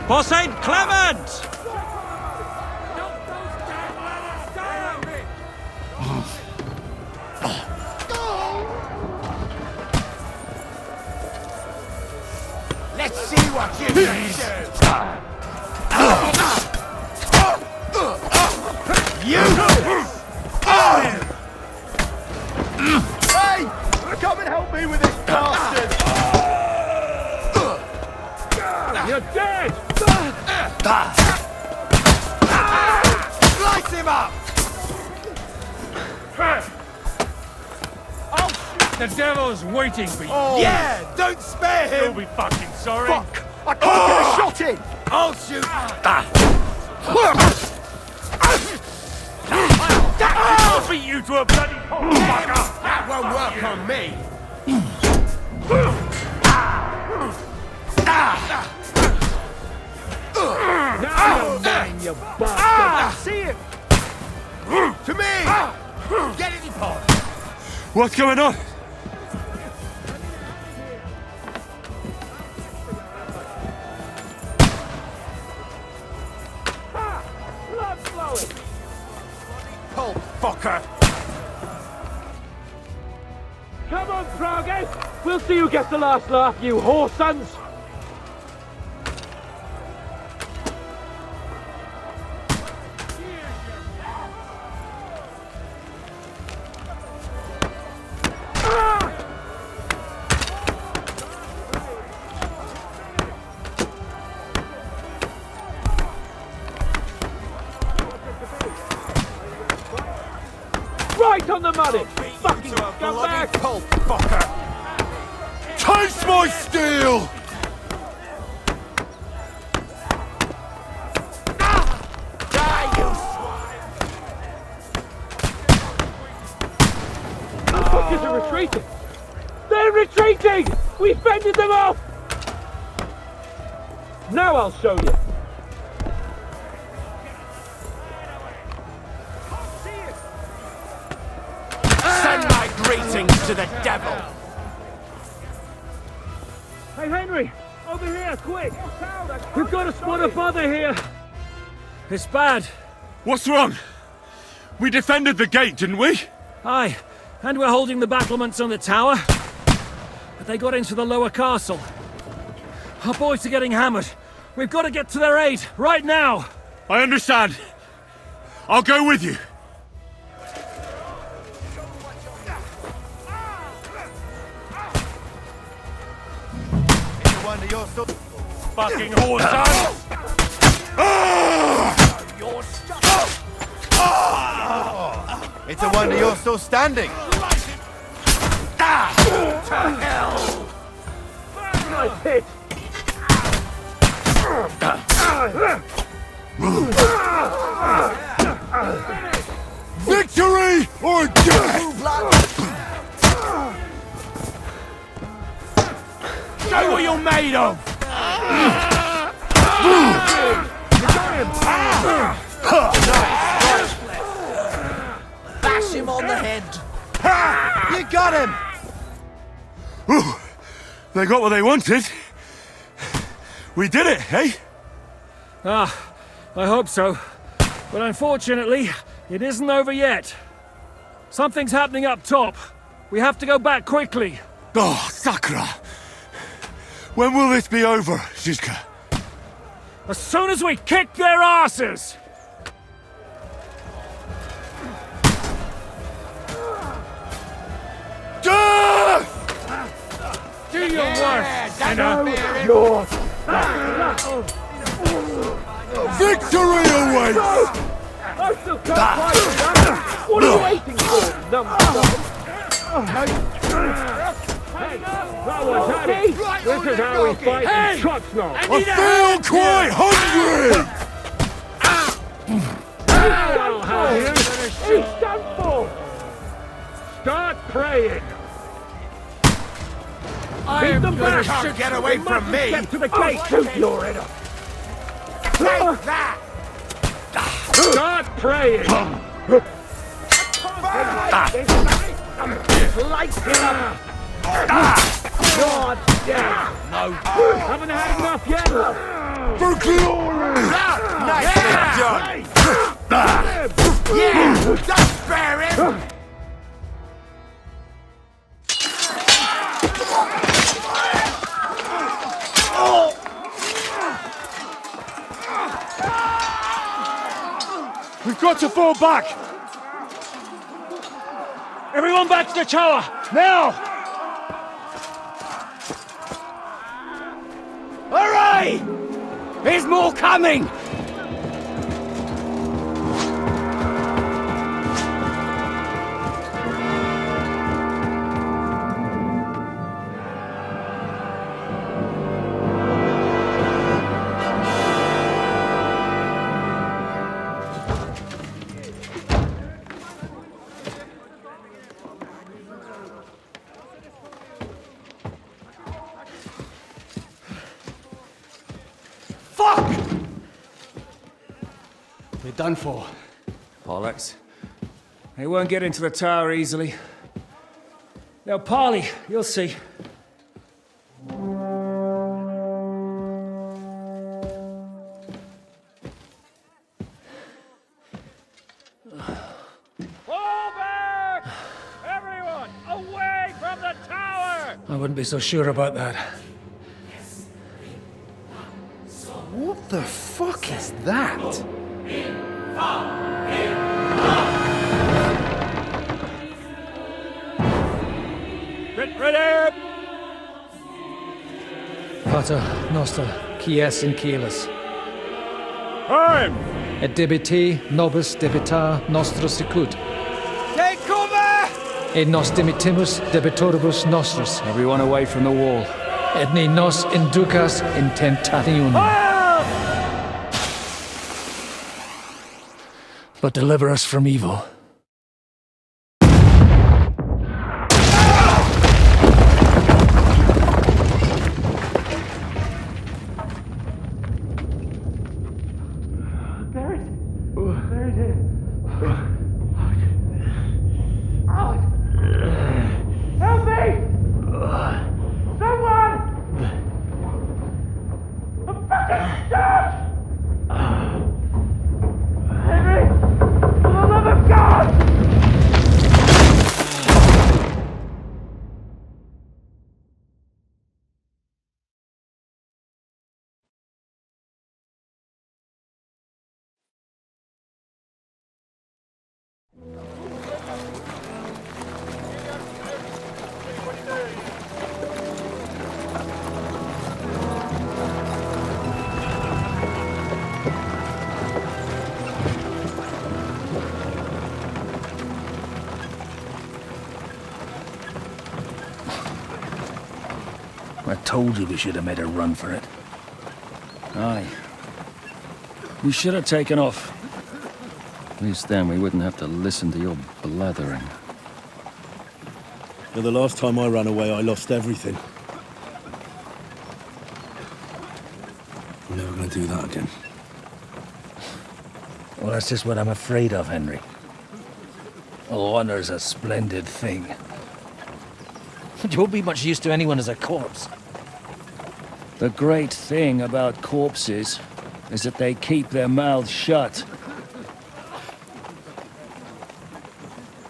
For St. Clement! Let's see what you can do! You! Hey! Come and help me with this bastard! You're dead! Slice him up! The devil's waiting for you! Yeah! Don't spare him! You'll be fucking sorry! Fuck! I can't get a shot in! I'll shoot! I'll beat you to a bloody pulp, fucker! That won't work on me! Now you're mine, you bastard! See him! To me! Get in your pod! What's going on? Blood flowing! Pulp fucker! Come on, Prague! We'll see who gets the last laugh, you whore sons! Right on the money! Fucking scumbag! Pulp fucker! Taste my steel! Die, you swine! The fuckers are retreating! They're retreating! We fended them off! Now I'll show you! Send my greetings to the devil! Hey, Henry! Over here, quick! We've got a squad of bother here! It's bad. What's wrong? We defended the gate, didn't we? Aye, and we're holding the battlements on the tower. But they got into the lower castle. Our boys are getting hammered. We've got to get to their aid, right now! I understand. I'll go with you. It's a wonder you're still... Fucking horse sons! It's a wonder you're still standing! Nice hit! Victory or death! Show what you're made of! Bash him on the head! You got him! Ooh, they got what they wanted. We did it, eh? Ah, I hope so. But unfortunately, it isn't over yet. Something's happening up top. We have to go back quickly. Oh, Sakra! When will this be over, Zizka? As soon as we kick their asses! Death! Do your worst, sinner! Victory awaits! I What are you waiting for, numbskull? This is how we fight in trucks now. I feel quite hungry! I'll have you. He's done for. Start praying. Beat them back. Can't get away from me! Get to the gate. Shoot your head off. Take that! Start praying. God damn. No. Haven't had enough yet. For glory! Nicely done! Yeah! Don't spare him! We've got to fall back. Everyone back to the tower, now! Hooray! There's more coming! We're done for. Bollocks. They won't get into the tower easily. Now, Parley, you'll see. Fall back! Everyone, away from the tower! I wouldn't be so sure about that. What the fuck is that? Get ready! Pater noster, quies in caelis. Time! Et debiti nobis debita nostra sicut. Take cover! Et nos dimitimus debitoribus nostris. Everyone away from the wall. Et ne nos inducas in tentationem. But deliver us from evil. Help me! Someone! I'm fucking stuck! Henry! For the love of God! I told you we should have made a run for it. Aye. We should have taken off. At least then we wouldn't have to listen to your blathering. Now, the last time I ran away, I lost everything. I'm never going to do that again. Well, that's just what I'm afraid of, Henry. Honor's a splendid thing. But you won't be much use to anyone as a corpse. The great thing about corpses is that they keep their mouths shut.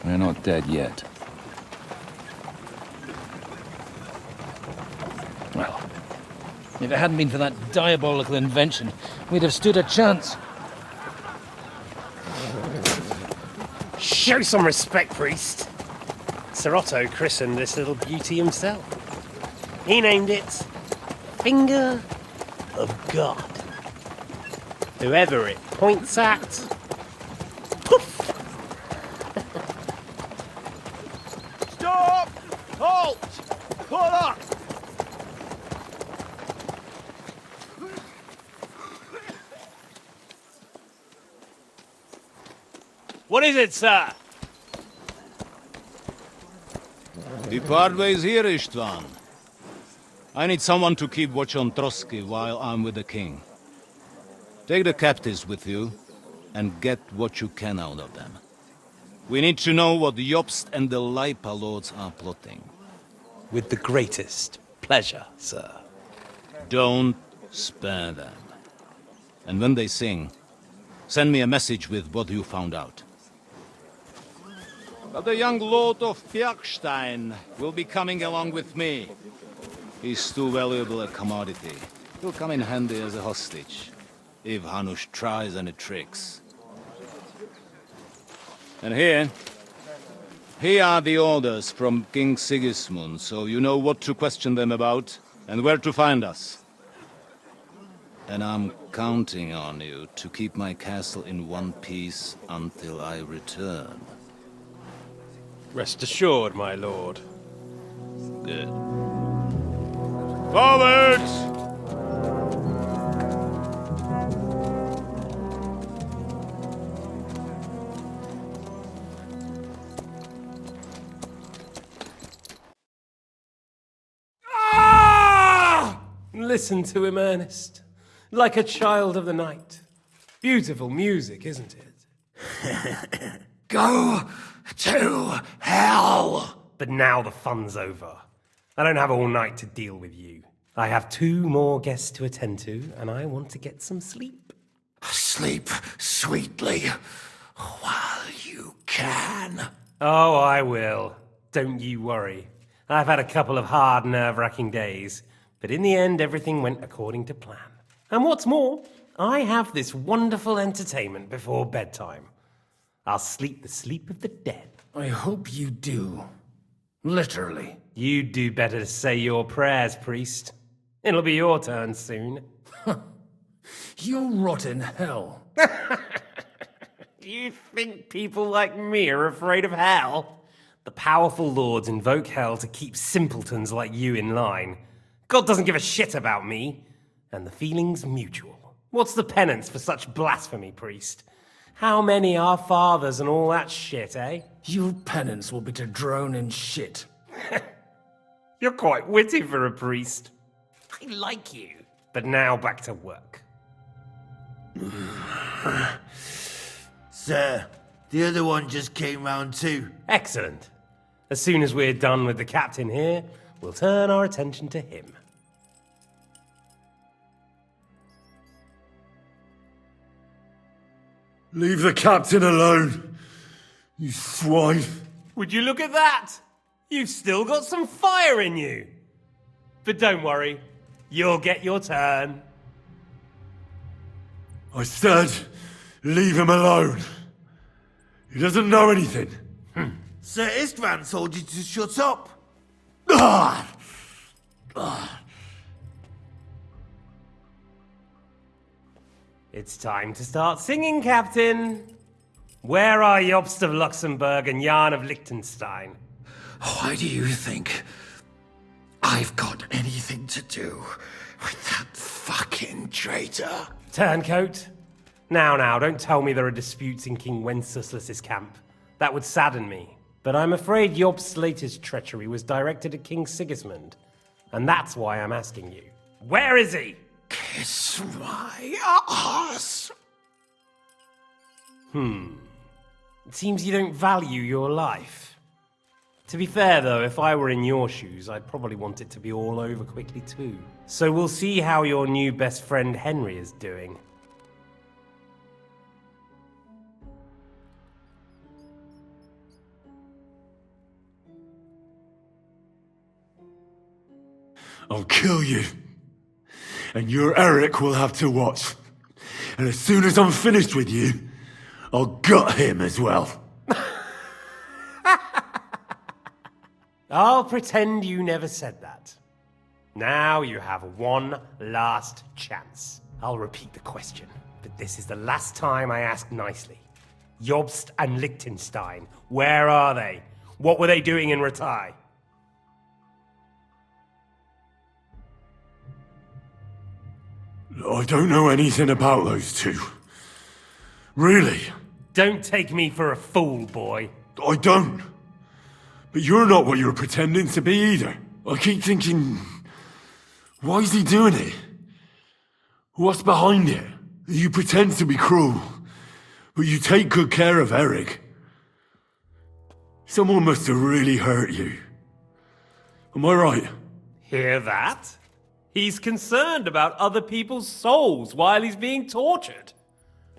They're not dead yet. Well, if it hadn't been for that diabolical invention, we'd have stood a chance. Show some respect, priest. Sir Otto christened this little beauty himself. He named it Finger of God. Whoever it points at, Stop! Halt! Pull up! What is it, sir? Depart ways here, Istvan. I need someone to keep watch on Trotsky while I'm with the king. Take the captives with you, and get what you can out of them. We need to know what the Jobst and the Leipa lords are plotting. With the greatest pleasure, sir. Don't spare them. And when they sing, send me a message with what you found out. But the young lord of Bjergstein will be coming along with me. He's too valuable a commodity. He'll come in handy as a hostage, if Hanush tries any tricks. And here are the orders from King Sigismund, so you know what to question them about, and where to find us. And I'm counting on you to keep my castle in one piece until I return. Rest assured, my lord. Good. Forwards! Listen to him, Ernest. Like a child of the night. Beautiful music, isn't it? Go to hell! But now the fun's over. I don't have all night to deal with you. I have 2 more guests to attend to, and I want to get some sleep. Sleep sweetly while you can. Oh, I will. Don't you worry. I've had a couple of hard, nerve-wracking days, but in the end, everything went according to plan. And what's more, I have this wonderful entertainment before bedtime. I'll sleep the sleep of the dead. I hope you do. Literally. You'd do better to say your prayers, priest. It'll be your turn soon. You'll rot in hell. Do you think people like me are afraid of hell? The powerful lords invoke hell to keep simpletons like you in line. God doesn't give a shit about me. And the feeling's mutual. What's the penance for such blasphemy, priest? How many are fathers and all that shit, eh? Your penance will be to drown in shit. You're quite witty for a priest. I like you. But now back to work. Sir, the other one just came round too. Excellent. As soon as we're done with the captain here, we'll turn our attention to him. Leave the captain alone, you swine. Would you look at that? You've still got some fire in you. But don't worry, you'll get your turn. I said, leave him alone. He doesn't know anything. Sir Istvan told you to shut up. It's time to start singing, Captain. Where are Jobst of Luxembourg and Jan of Liechtenstein? Why do you think I've got anything to do with that fucking traitor? Turncoat. Now, don't tell me there are disputes in King Wenceslas's camp. That would sadden me. But I'm afraid Jobst's latest treachery was directed at King Sigismund. And that's why I'm asking you. Where is he? Kiss my ass. It seems you don't value your life. To be fair, though, if I were in your shoes, I'd probably want it to be all over quickly, too. So we'll see how your new best friend Henry is doing. I'll kill you. And your Eric will have to watch. And as soon as I'm finished with you, I'll gut him as well. I'll pretend you never said that. Now you have one last chance. I'll repeat the question, but this is the last time I ask nicely. Jobst and Liechtenstein. Where are they? What were they doing in Ratai? I don't know anything about those two. Really? Don't take me for a fool, boy. I don't. But you're not what you're pretending to be either. I keep thinking, why is he doing it? What's behind it? You pretend to be cruel, but you take good care of Eric. Someone must have really hurt you. Am I right? Hear that? He's concerned about other people's souls while he's being tortured.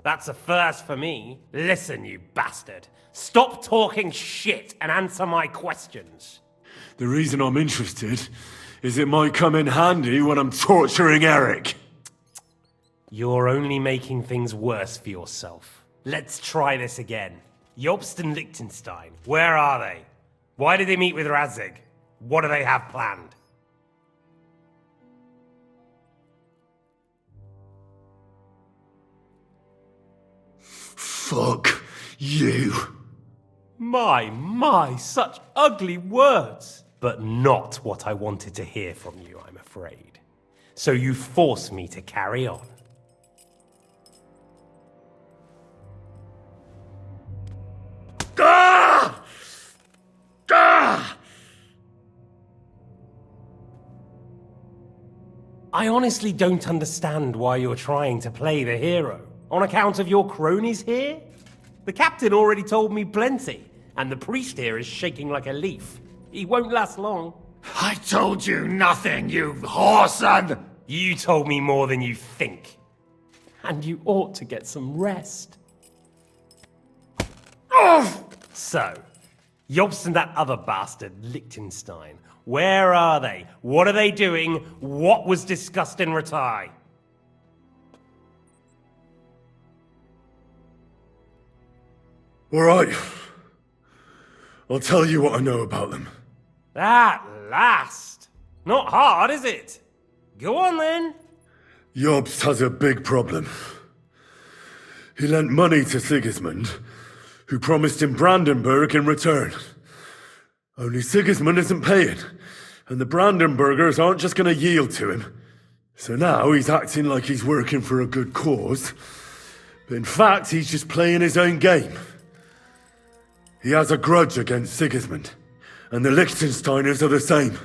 That's a first for me. Listen, you bastard. Stop talking shit and answer my questions. The reason I'm interested is it might come in handy when I'm torturing Eric. You're only making things worse for yourself. Let's try this again. Jobst and Liechtenstein, where are they? Why did they meet with Radzig? What do they have planned? Fuck you. My, such ugly words. But not what I wanted to hear from you, I'm afraid. So you force me to carry on. Ah! Ah! I honestly don't understand why you're trying to play the hero. On account of your cronies here? The captain already told me plenty, and the priest here is shaking like a leaf. He won't last long. I told you nothing, you whoreson! You told me more than you think. And you ought to get some rest. So, Jobst and that other bastard, Liechtenstein, where are they? What are they doing? What was discussed in Ratai? All right. I'll tell you what I know about them. At last! Not hard, is it? Go on then. Jobst has a big problem. He lent money to Sigismund, who promised him Brandenburg in return. Only Sigismund isn't paying, and the Brandenburgers aren't just going to yield to him. So now he's acting like he's working for a good cause, but in fact he's just playing his own game. He has a grudge against Sigismund, and the Liechtensteiners are the same.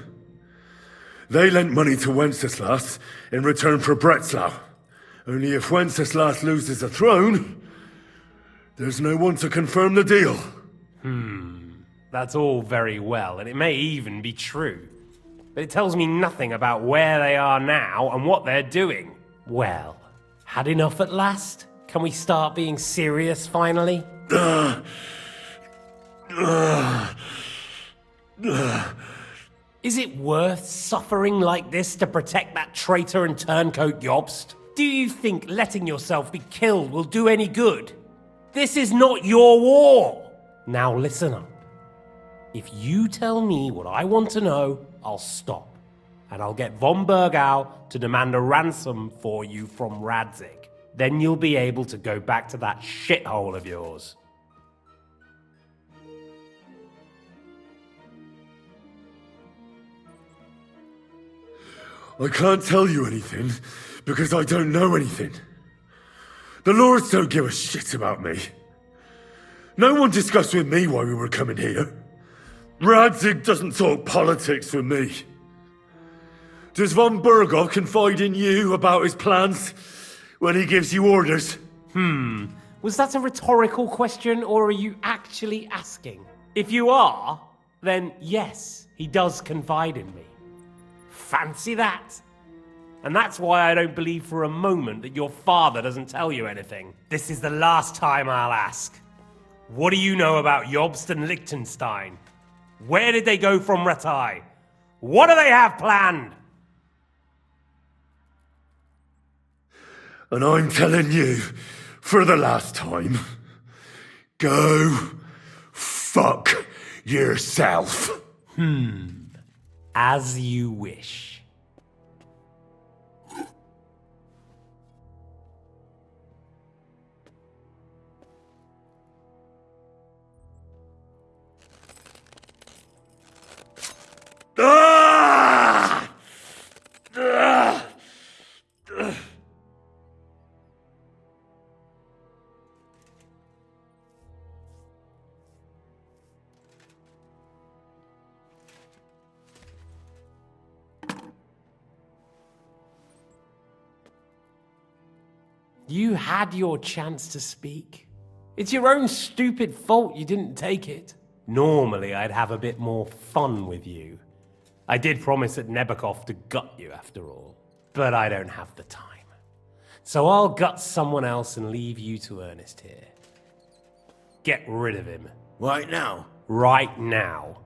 They lent money to Wenceslas in return for Breslau. Only if Wenceslas loses the throne, there's no one to confirm the deal. That's all very well, and it may even be true. But it tells me nothing about where they are now and what they're doing. Well, had enough at last? Can we start being serious finally? Is it worth suffering like this to protect that traitor and turncoat Jobst? Do you think letting yourself be killed will do any good? This is not your war! Now listen up. If you tell me what I want to know, I'll stop. And I'll get von Bergau to demand a ransom for you from Radzig. Then you'll be able to go back to that shithole of yours. I can't tell you anything, because I don't know anything. The lords don't give a shit about me. No one discussed with me why we were coming here. Radzig doesn't talk politics with me. Does von Bergau confide in you about his plans when he gives you orders? Was that a rhetorical question, or are you actually asking? If you are, then yes, he does confide in me. Fancy that. And that's why I don't believe for a moment that your father doesn't tell you anything. This is the last time I'll ask. What do you know about Jobst and Liechtenstein? Where did they go from Ratai? What do they have planned? And I'm telling you, for the last time, go fuck yourself. As you wish. You had your chance to speak. It's your own stupid fault you didn't take it. Normally, I'd have a bit more fun with you. I did promise at Nebakov to gut you, after all. But I don't have the time. So I'll gut someone else and leave you to Ernest here. Get rid of him. Right now? Right now.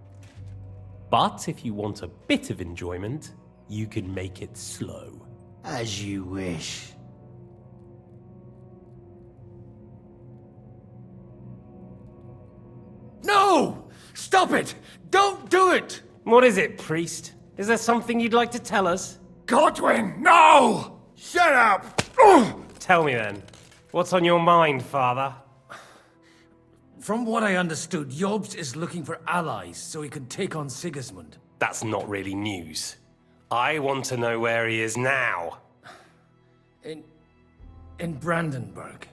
But if you want a bit of enjoyment, you can make it slow. As you wish. No! Stop it! Don't do it! What is it, priest? Is there something you'd like to tell us? Godwin, no! Shut up! Tell me then. What's on your mind, father? From what I understood, Jobst is looking for allies so he can take on Sigismund. That's not really news. I want to know where he is now. In Brandenburg.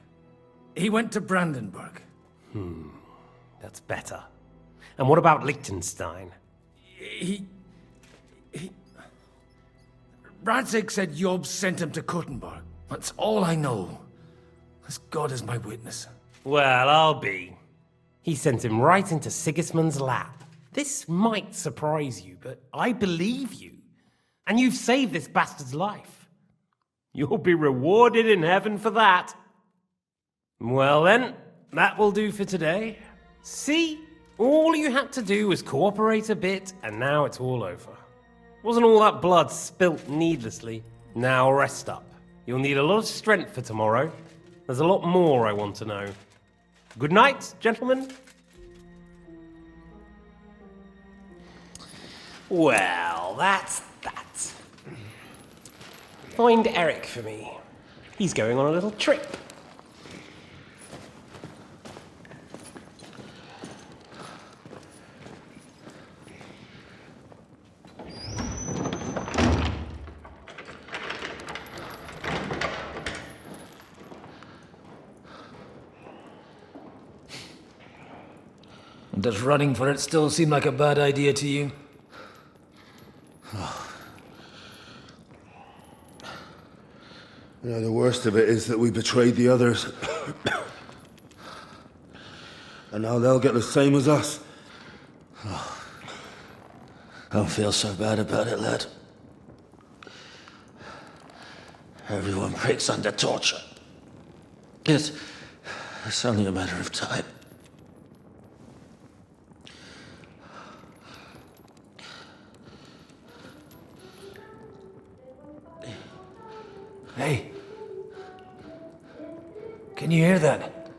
He went to Brandenburg. That's better. And what about Liechtenstein? Radzig said Jobst sent him to Kuttenberg. That's all I know. As God is my witness. Well, I'll be. He sent him right into Sigismund's lap. This might surprise you, but I believe you. And you've saved this bastard's life. You'll be rewarded in heaven for that. Well then, that will do for today. See? All you had to do was cooperate a bit, and now it's all over. Wasn't all that blood spilt needlessly. Now rest up. You'll need a lot of strength for tomorrow. There's a lot more I want to know. Good night, gentlemen. Well, that's that. Find Eric for me. He's going on a little trip. Does running for it still seem like a bad idea to you? You know, the worst of it is that we betrayed the others. And now they'll get the same as us. Don't feel so bad about it, lad. Everyone breaks under torture. It's only a matter of time. Hey. Can you hear that?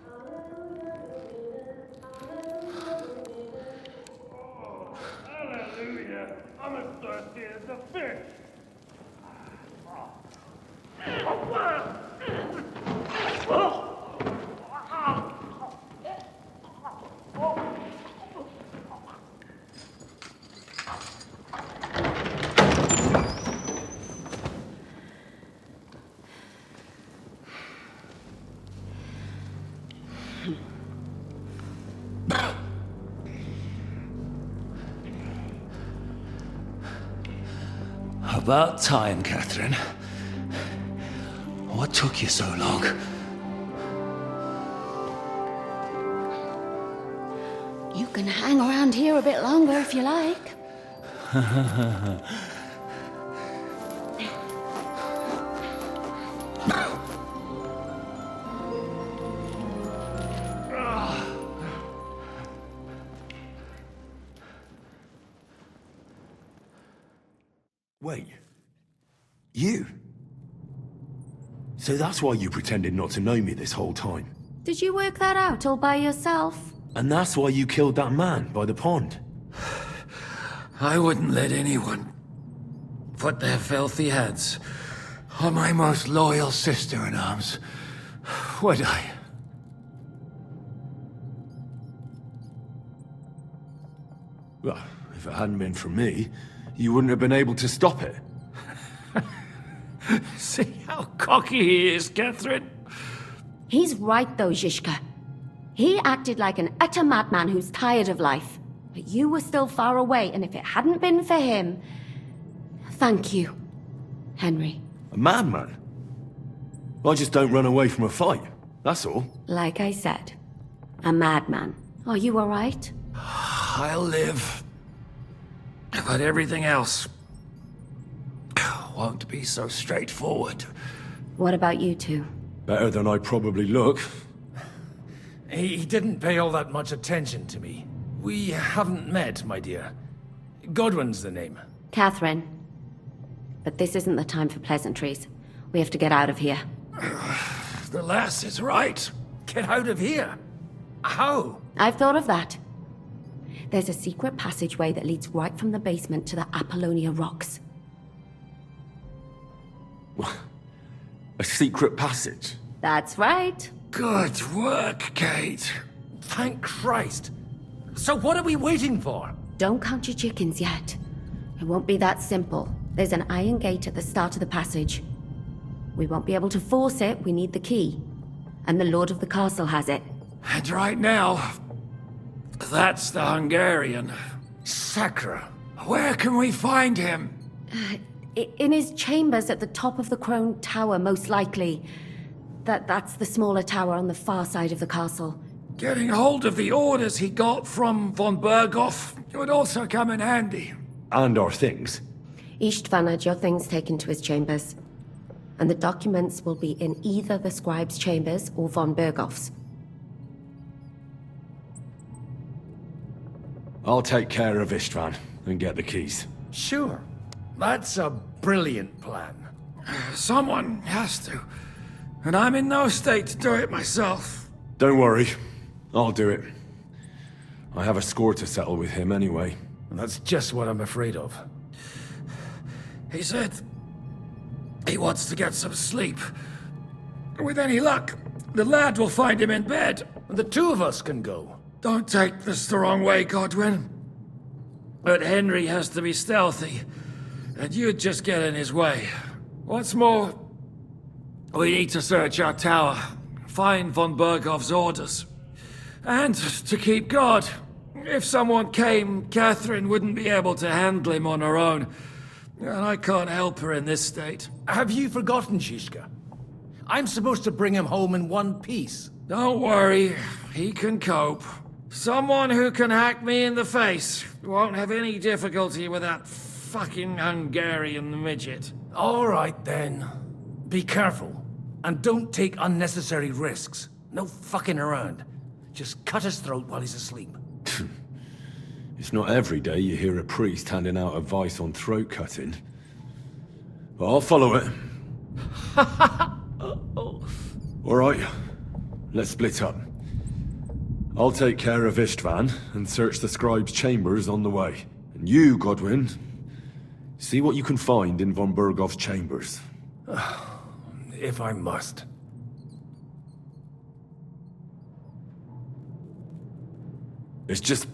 Hallelujah. I'm as thirsty as a fish. About time, Catherine. What took you so long? You can hang around here a bit longer if you like. Wait. You? So that's why you pretended not to know me this whole time? Did you work that out all by yourself? And that's why you killed that man by the pond? I wouldn't let anyone put their filthy heads on my most loyal sister-in-arms, would I? Well, if it hadn't been for me, you wouldn't have been able to stop it. See how cocky he is, Catherine? He's right though, Zizka. He acted like an utter madman who's tired of life. But you were still far away, and if it hadn't been for him... Thank you, Henry. A madman? I just don't run away from a fight. That's all. Like I said, a madman. Are you alright? I'll live. But everything else won't be so straightforward. What about you two? Better than I probably look. He didn't pay all that much attention to me. We haven't met, my dear. Godwin's the name. Catherine. But this isn't the time for pleasantries. We have to get out of here. The lass is right. Get out of here? How? I've thought of that. There's a secret passageway that leads right from the basement to the Apollonia Rocks. A secret passage? That's right. Good work, Kate. Thank Christ. So what are we waiting for? Don't count your chickens yet. It won't be that simple. There's an iron gate at the start of the passage. We won't be able to force it, we need the key. And the Lord of the Castle has it. And right now, that's the Hungarian. Sacra. Where can we find him? In his chambers at the top of the Crone Tower, most likely. That's the smaller tower on the far side of the castle. Getting hold of the orders he got from von Berghoff would also come in handy. And our things. Istvan had your things taken to his chambers. And the documents will be in either the scribe's chambers or von Berghoff's. I'll take care of Istvan and get the keys. Sure. That's a brilliant plan. Someone has to. And I'm in no state to do it myself. Don't worry. I'll do it. I have a score to settle with him anyway. And that's just what I'm afraid of. He said he wants to get some sleep. With any luck, the lad will find him in bed. The two of us can go. Don't take this the wrong way, Godwin. But Henry has to be stealthy, and you'd just get in his way. What's more, we need to search our tower, find von Berghoff's orders. And to keep guard. If someone came, Catherine wouldn't be able to handle him on her own. And I can't help her in this state. Have you forgotten, Zizka? I'm supposed to bring him home in one piece. Don't worry, he can cope. Someone who can hack me in the face won't have any difficulty with that fucking Hungarian midget. All right, then. Be careful. And don't take unnecessary risks. No fucking around. Just cut his throat while he's asleep. It's not every day you hear a priest handing out advice on throat cutting. But I'll follow it. Alright, let's split up. I'll take care of Istvan and search the scribe's chambers on the way. And you, Godwin, see what you can find in von Berghoff's chambers. If I must. It's just...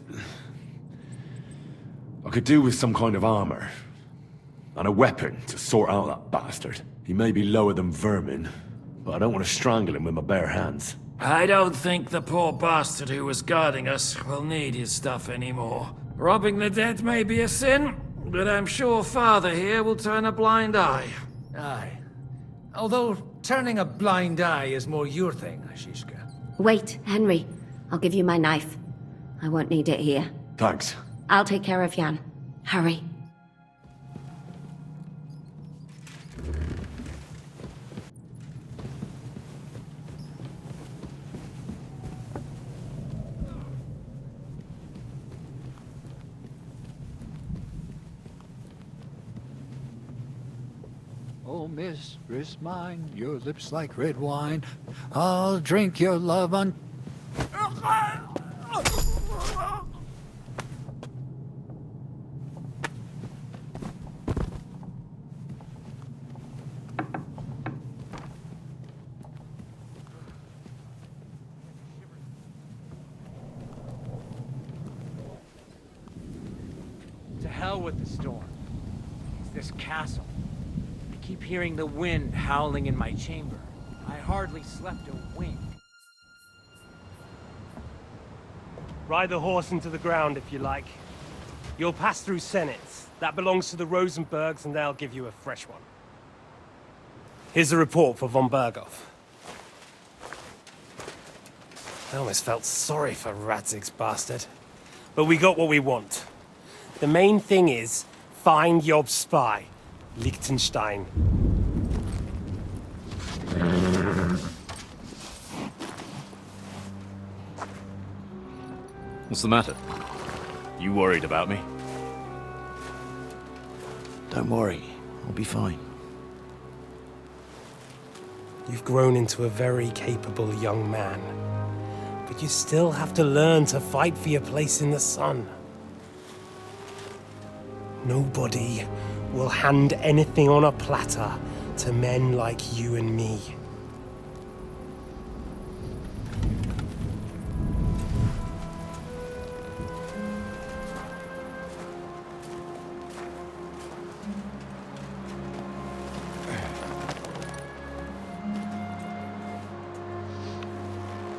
I could do with some kind of armor. And a weapon to sort out that bastard. He may be lower than vermin, but I don't want to strangle him with my bare hands. I don't think the poor bastard who was guarding us will need his stuff anymore. Robbing the dead may be a sin, but I'm sure Father here will turn a blind eye. Aye. Although turning a blind eye is more your thing, Zizka. Wait, Henry. I'll give you my knife. I won't need it here. Thanks. I'll take care of Jan. Hurry. Oh, mistress mine, your lips like red wine. I'll drink your love on... To hell with the storm. It's this castle. I keep hearing the wind howling in my chamber. I hardly slept a wink. Ride the horse into the ground if you like. You'll pass through Senates. That belongs to the Rosenbergs, and they'll give you a fresh one. Here's the report for von Berghoff. I almost felt sorry for Radzig's bastard. But we got what we want. The main thing is, find Job's spy, Liechtenstein. What's the matter? You worried about me? Don't worry, I'll be fine. You've grown into a very capable young man. But you still have to learn to fight for your place in the sun. Nobody will hand anything on a platter to men like you and me.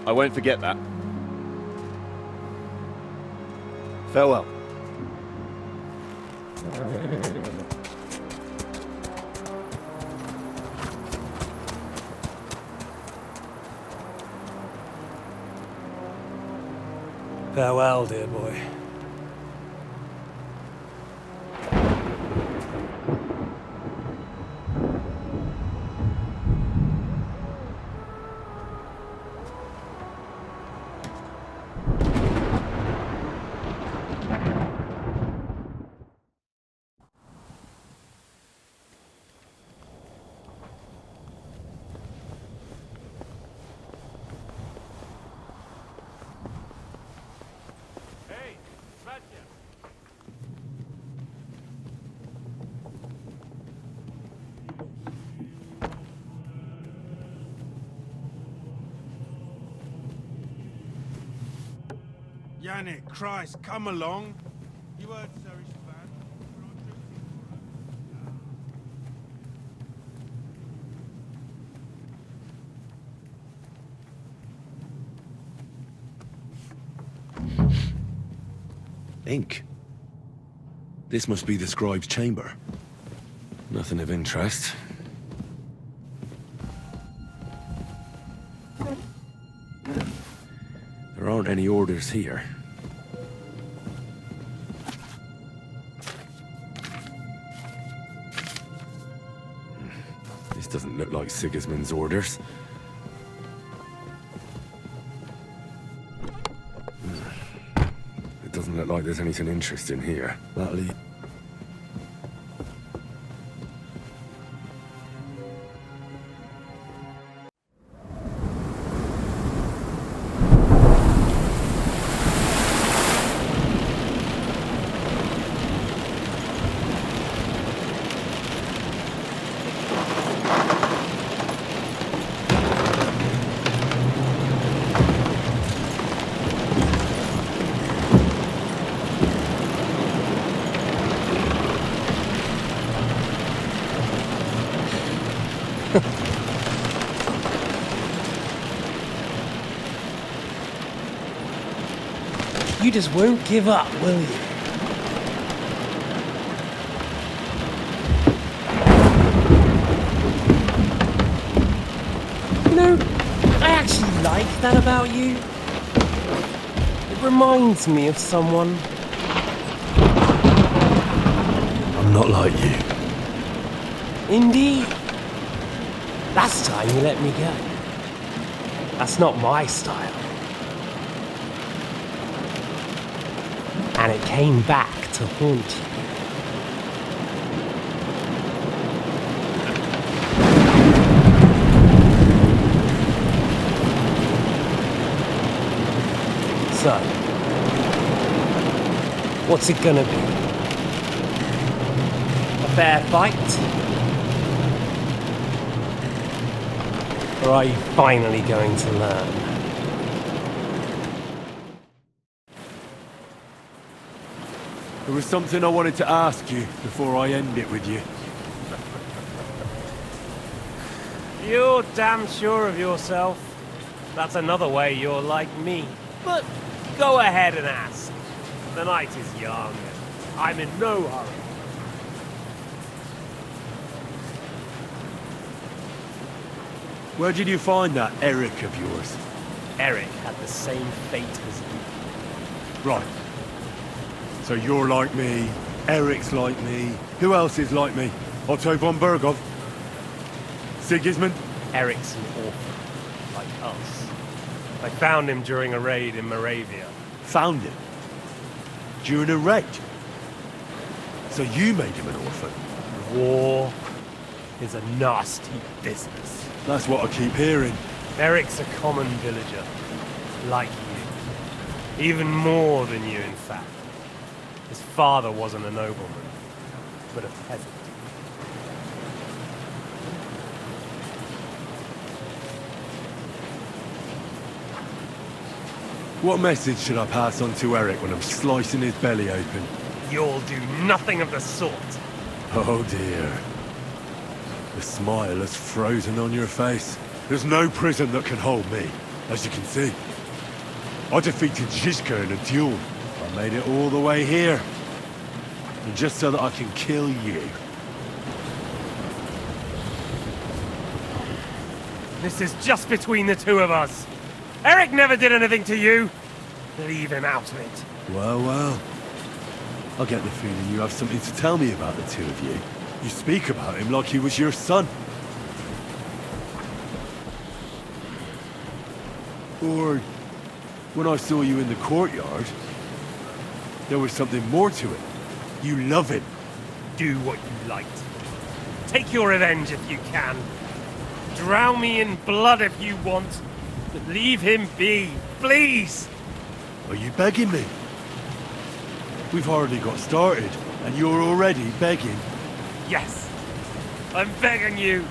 I won't forget that. Farewell. Farewell, dear boy. Yannick, Christ, come along. You heard Serish van. Ink. This must be the scribe's chamber. Nothing of interest. There aren't any orders here. This doesn't look like Sigismund's orders. It doesn't look like there's anything interesting here. That'll You just won't give up, will you? You know, I actually like that about you. It reminds me of someone. I'm not like you. Indeed. Last time you let me go. That's not my style. And it came back to haunt you. So, what's it gonna be? A fair fight? Or are you finally going to learn? There was something I wanted to ask you before I end it with you. You're damn sure of yourself. That's another way you're like me. But go ahead and ask. The night is young. I'm in no hurry. Where did you find that Eric of yours? Eric had the same fate as you. Right. So you're like me, Eric's like me. Who else is like me? Otto von Bergov? Sigismund? Eric's an orphan, like us. I found him during a raid in Moravia. Found him? During a raid? So you made him an orphan? War is a nasty business. That's what I keep hearing. Eric's a common villager, like you. Even more than you, in fact. His father wasn't a nobleman, but a peasant. What message should I pass on to Eric when I'm slicing his belly open? You'll do nothing of the sort. Oh dear. The smile has frozen on your face. There's no prison that can hold me, as you can see. I defeated Zizka in a duel. I made it all the way here. And just so that I can kill you. This is just between the two of us. Eric never did anything to you. Leave him out of it. Well, well. I get the feeling you have something to tell me about the two of you. You speak about him like he was your son. Or, when I saw you in the courtyard, there was something more to it. You love him. Do what you liked. Take your revenge if you can. Drown me in blood if you want. But leave him be, please! Are you begging me? We've hardly got started, and you're already begging. Yes, I'm begging you.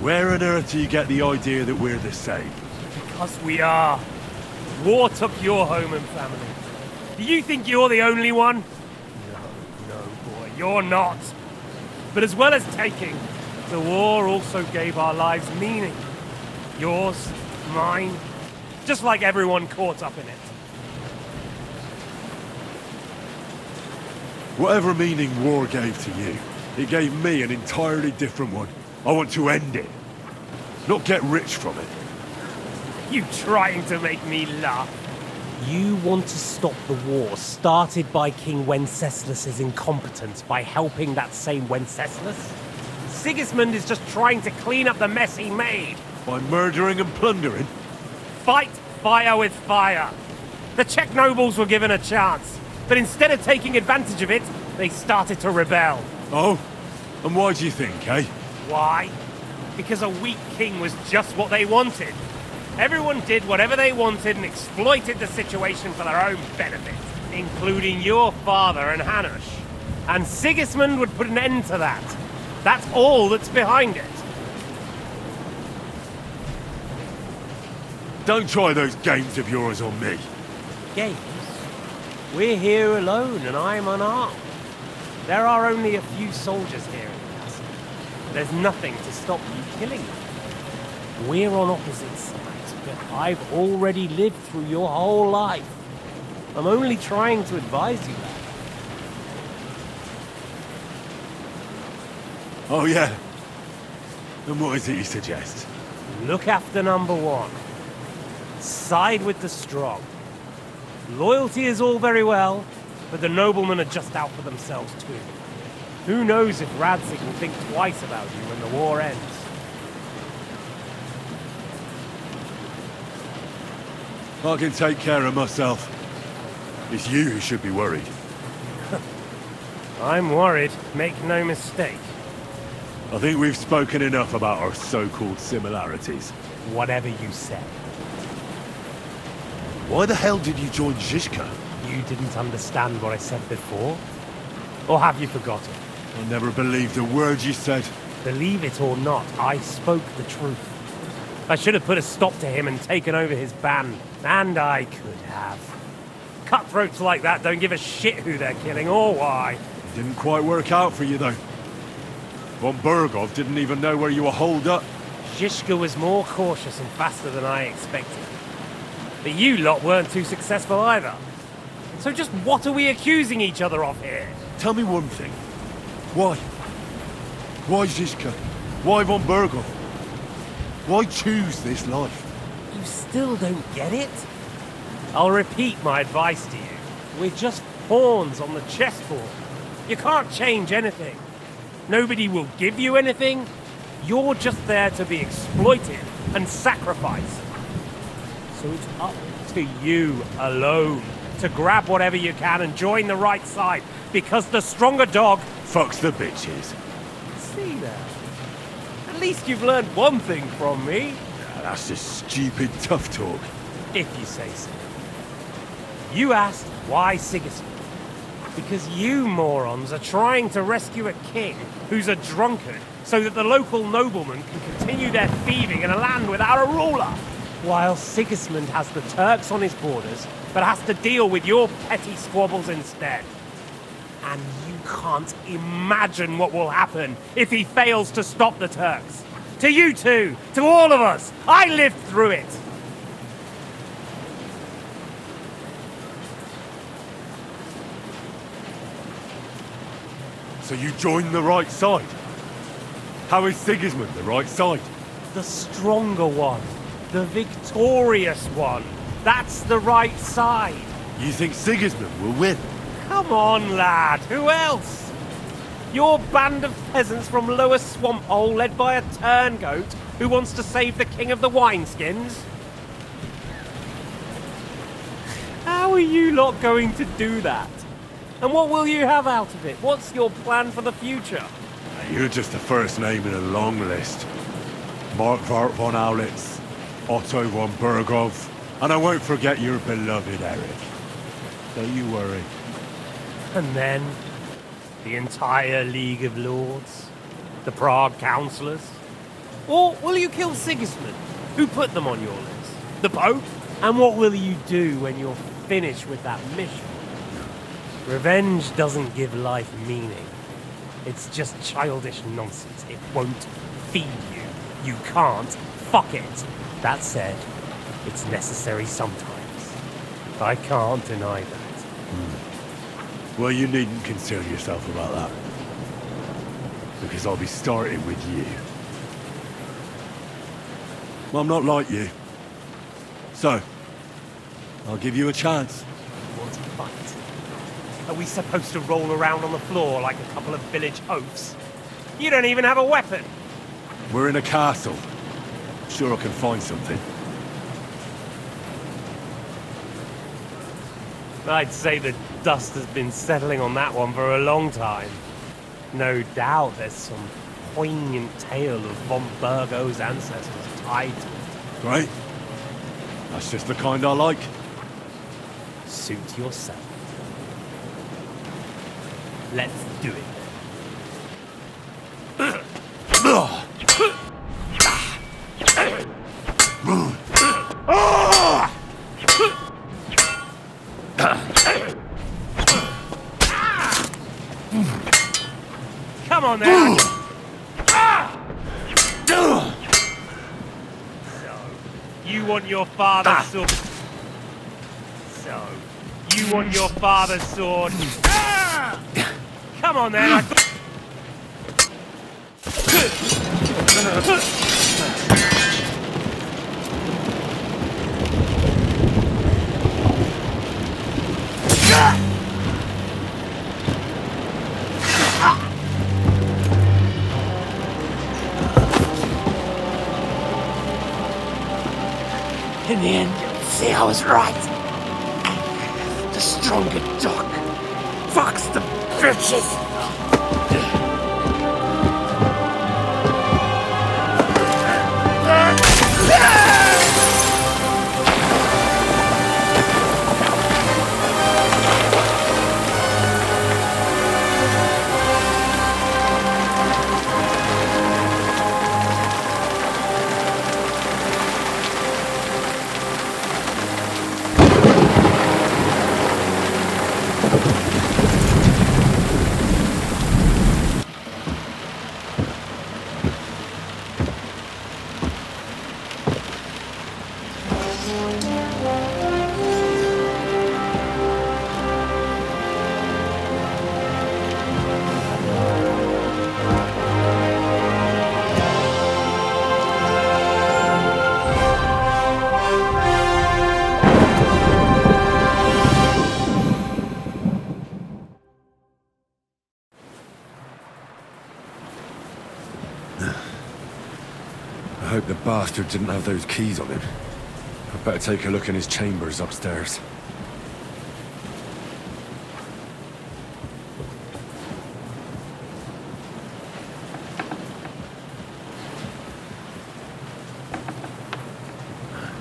Where on earth do you get the idea that we're the same? Because we are. War took your home and family. Do you think you're the only one? No, boy, you're not. But as well as taking, the war also gave our lives meaning. Yours, mine, just like everyone caught up in it. Whatever meaning war gave to you, it gave me an entirely different one. I want to end it, not get rich from it. You trying to make me laugh? You want to stop the war started by King Wenceslas's incompetence by helping that same Wenceslas? Sigismund is just trying to clean up the mess he made. By murdering and plundering? Fight fire with fire. The Czech nobles were given a chance, but instead of taking advantage of it, they started to rebel. Oh? And why do you think, eh? Why? Because a weak king was just what they wanted. Everyone did whatever they wanted and exploited the situation for their own benefit, including your father and Hanush. And Sigismund would put an end to that. That's all that's behind it. Don't try those games of yours on me. Games? We're here alone and I'm unarmed. There are only a few soldiers here in the castle. There's nothing to stop you killing them. We're on opposite sides, but I've already lived through your whole life. I'm only trying to advise you that. Oh yeah? And what is it you suggest? Look after number one. Side with the strong. Loyalty is all very well, but the noblemen are just out for themselves too. Who knows if Radzig will think twice about you when the war ends. I can take care of myself. It's you who should be worried. I'm worried, make no mistake. I think we've spoken enough about our so-called similarities. Whatever you say. Why the hell did you join Zizka? You didn't understand what I said before? Or have you forgotten? I never believed a word you said. Believe it or not, I spoke the truth. I should have put a stop to him and taken over his band. And I could have. Cutthroats like that don't give a shit who they're killing or why. It didn't quite work out for you, though. Von Bergov didn't even know where you were holed up. Zizka was more cautious and faster than I expected. But you lot weren't too successful either. So just what are we accusing each other of here? Tell me one thing. Why? Why Zizka? Why von Berghoff? Why choose this life? You still don't get it? I'll repeat my advice to you. We're just pawns on the chessboard. You can't change anything. Nobody will give you anything. You're just there to be exploited and sacrificed. So it's up to you alone to grab whatever you can and join the right side, because the stronger dog fucks the bitches. See now. At least you've learned one thing from me. That's just stupid tough talk. If you say so. You asked why Sigismund. Because you morons are trying to rescue a king who's a drunkard so that the local noblemen can continue their thieving in a land without a ruler. While Sigismund has the Turks on his borders, but has to deal with your petty squabbles instead. And you can't imagine what will happen if he fails to stop the Turks. To you two, to all of us, I lived through it. So you join the right side? How is Sigismund the right side? The stronger one. The victorious one. That's the right side. You think Sigismund will win? Come on, lad. Who else? Your band of peasants from Lower Swamp Hole led by a turngoat who wants to save the king of the wineskins? How are you lot going to do that? And what will you have out of it? What's your plan for the future? You're just the first name in a long list. Mark von Aulitz, Otto von Berghoff, and I won't forget your beloved Eric. Don't you worry. And then, the entire League of Lords? The Prague Councillors? Or will you kill Sigismund? Who put them on your list? The Pope? And what will you do when you're finished with that mission? Revenge doesn't give life meaning. It's just childish nonsense. It won't feed you. You can't fuck it. That said, it's necessary sometimes. I can't deny that. Well, you needn't concern yourself about that. Because I'll be starting with you. Well, I'm not like you. So, I'll give you a chance. You want to fight? Are we supposed to roll around on the floor like a couple of village oafs? You don't even have a weapon! We're in a castle. Sure I can find something. I'd say the dust has been settling on that one for a long time. No doubt there's some poignant tale of von Bergo's ancestors tied to it. Great. That's just the kind I like. Suit yourself. Let's do it. Come on then! So, you want your father's sword? So, you want your father's sword? Come on then! In the end, you'll see I was right. The stronger dog fucks the bitches. bastard didn't have those keys on him. I'd better take a look in his chambers upstairs.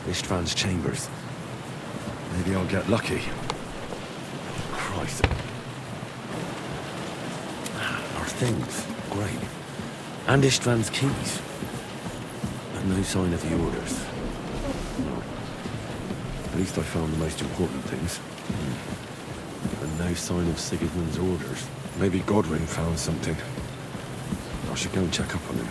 Ishtvan's chambers. Maybe I'll get lucky. Christ. Our things. Great. And Ishtvan's keys. But no sign of the orders. At least I found the most important things. And no sign of Sigismund's orders. Maybe Godwin found something. I should go and check up on him.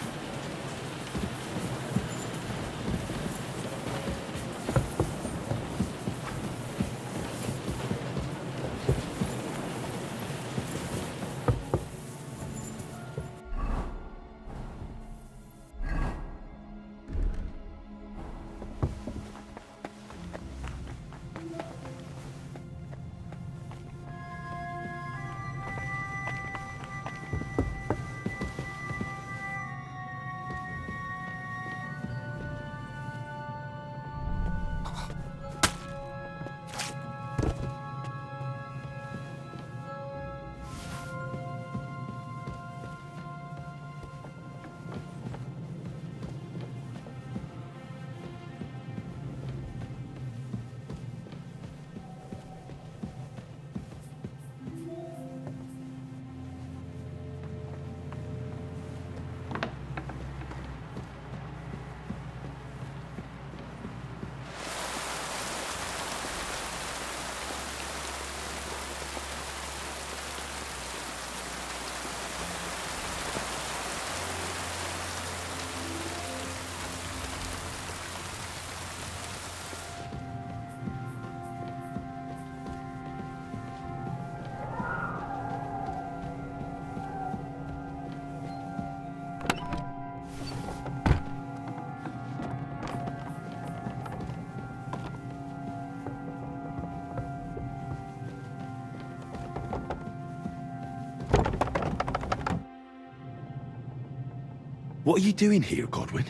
What are you doing here, Godwin?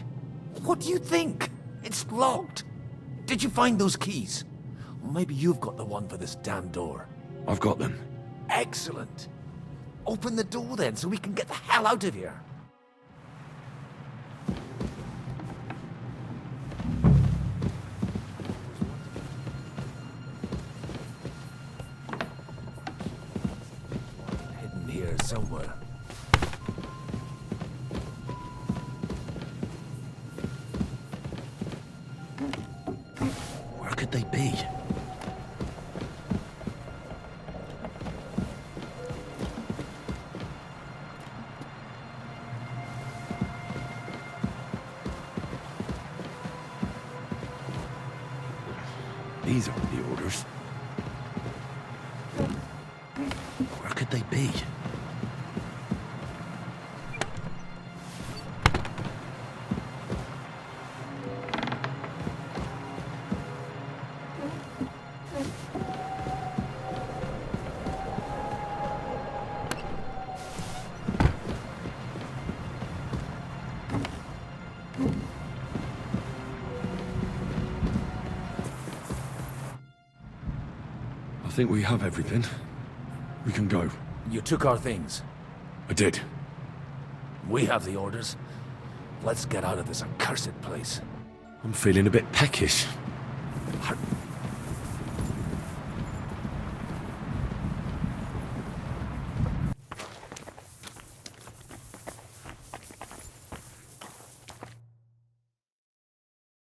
What do you think? It's locked. Did you find those keys? Or maybe you've got the one for this damn door. I've got them. Excellent. Open the door then, so we can get the hell out of here. Hidden here somewhere. Where could they be? These aren't the orders. Where could they be? I think we have everything. We can go. You took our things. I did. We have the orders. Let's get out of this accursed place. I'm feeling a bit peckish.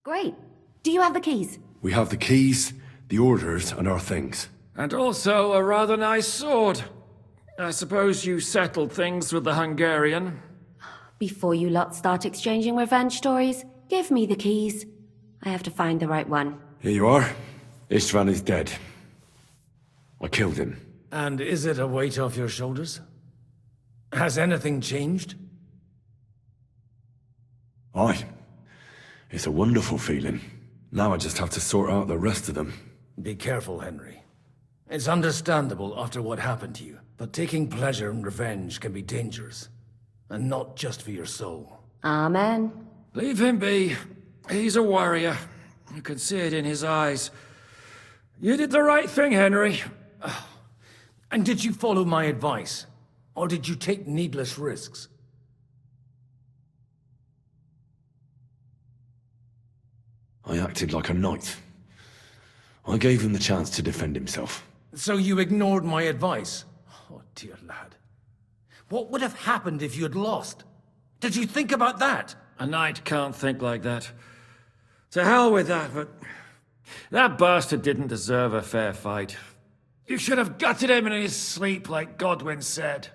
Great. Do you have the keys? We have the keys, the orders, and our things. And also a rather nice sword. I suppose you settled things with the Hungarian. Before you lot start exchanging revenge stories, give me the keys. I have to find the right one. Here you are. Istvan is dead. I killed him. And is it a weight off your shoulders? Has anything changed? Aye. It's a wonderful feeling. Now I just have to sort out the rest of them. Be careful, Henry. It's understandable after what happened to you, but taking pleasure in revenge can be dangerous. And not just for your soul. Amen. Leave him be. He's a warrior. You can see it in his eyes. You did the right thing, Henry. And did you follow my advice? Or did you take needless risks? I acted like a knight. I gave him the chance to defend himself. So you ignored my advice? Oh, dear lad. What would have happened if you had lost? Did you think about that? A knight can't think like that. To hell with that, but... that bastard didn't deserve a fair fight. You should have gutted him in his sleep, like Godwin said.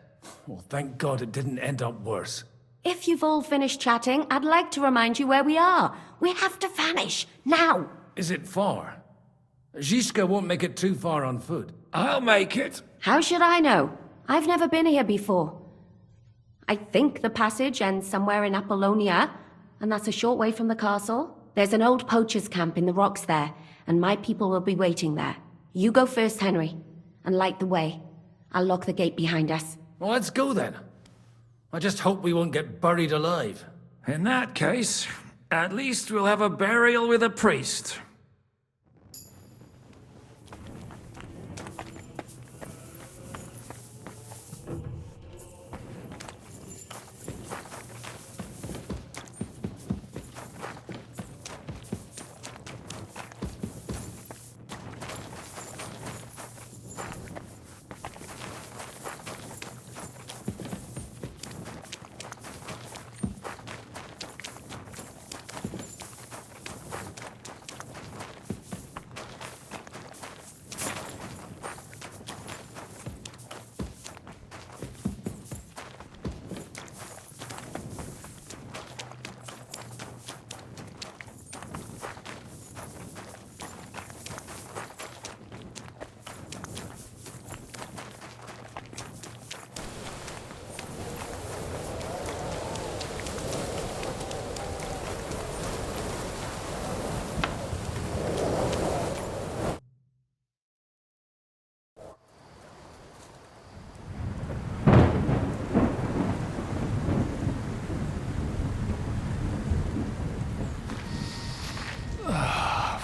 Well, thank God it didn't end up worse. If you've all finished chatting, I'd like to remind you where we are. We have to vanish, now! Is it far? Zizka won't make it too far on foot. I'll make it. How should I know? I've never been here before. I think the passage ends somewhere in Apollonia, and that's a short way from the castle. There's an old poacher's camp in the rocks there, and my people will be waiting there. You go first, Henry, and light the way. I'll lock the gate behind us. Well, let's go then. I just hope we won't get buried alive. In that case, at least we'll have a burial with a priest.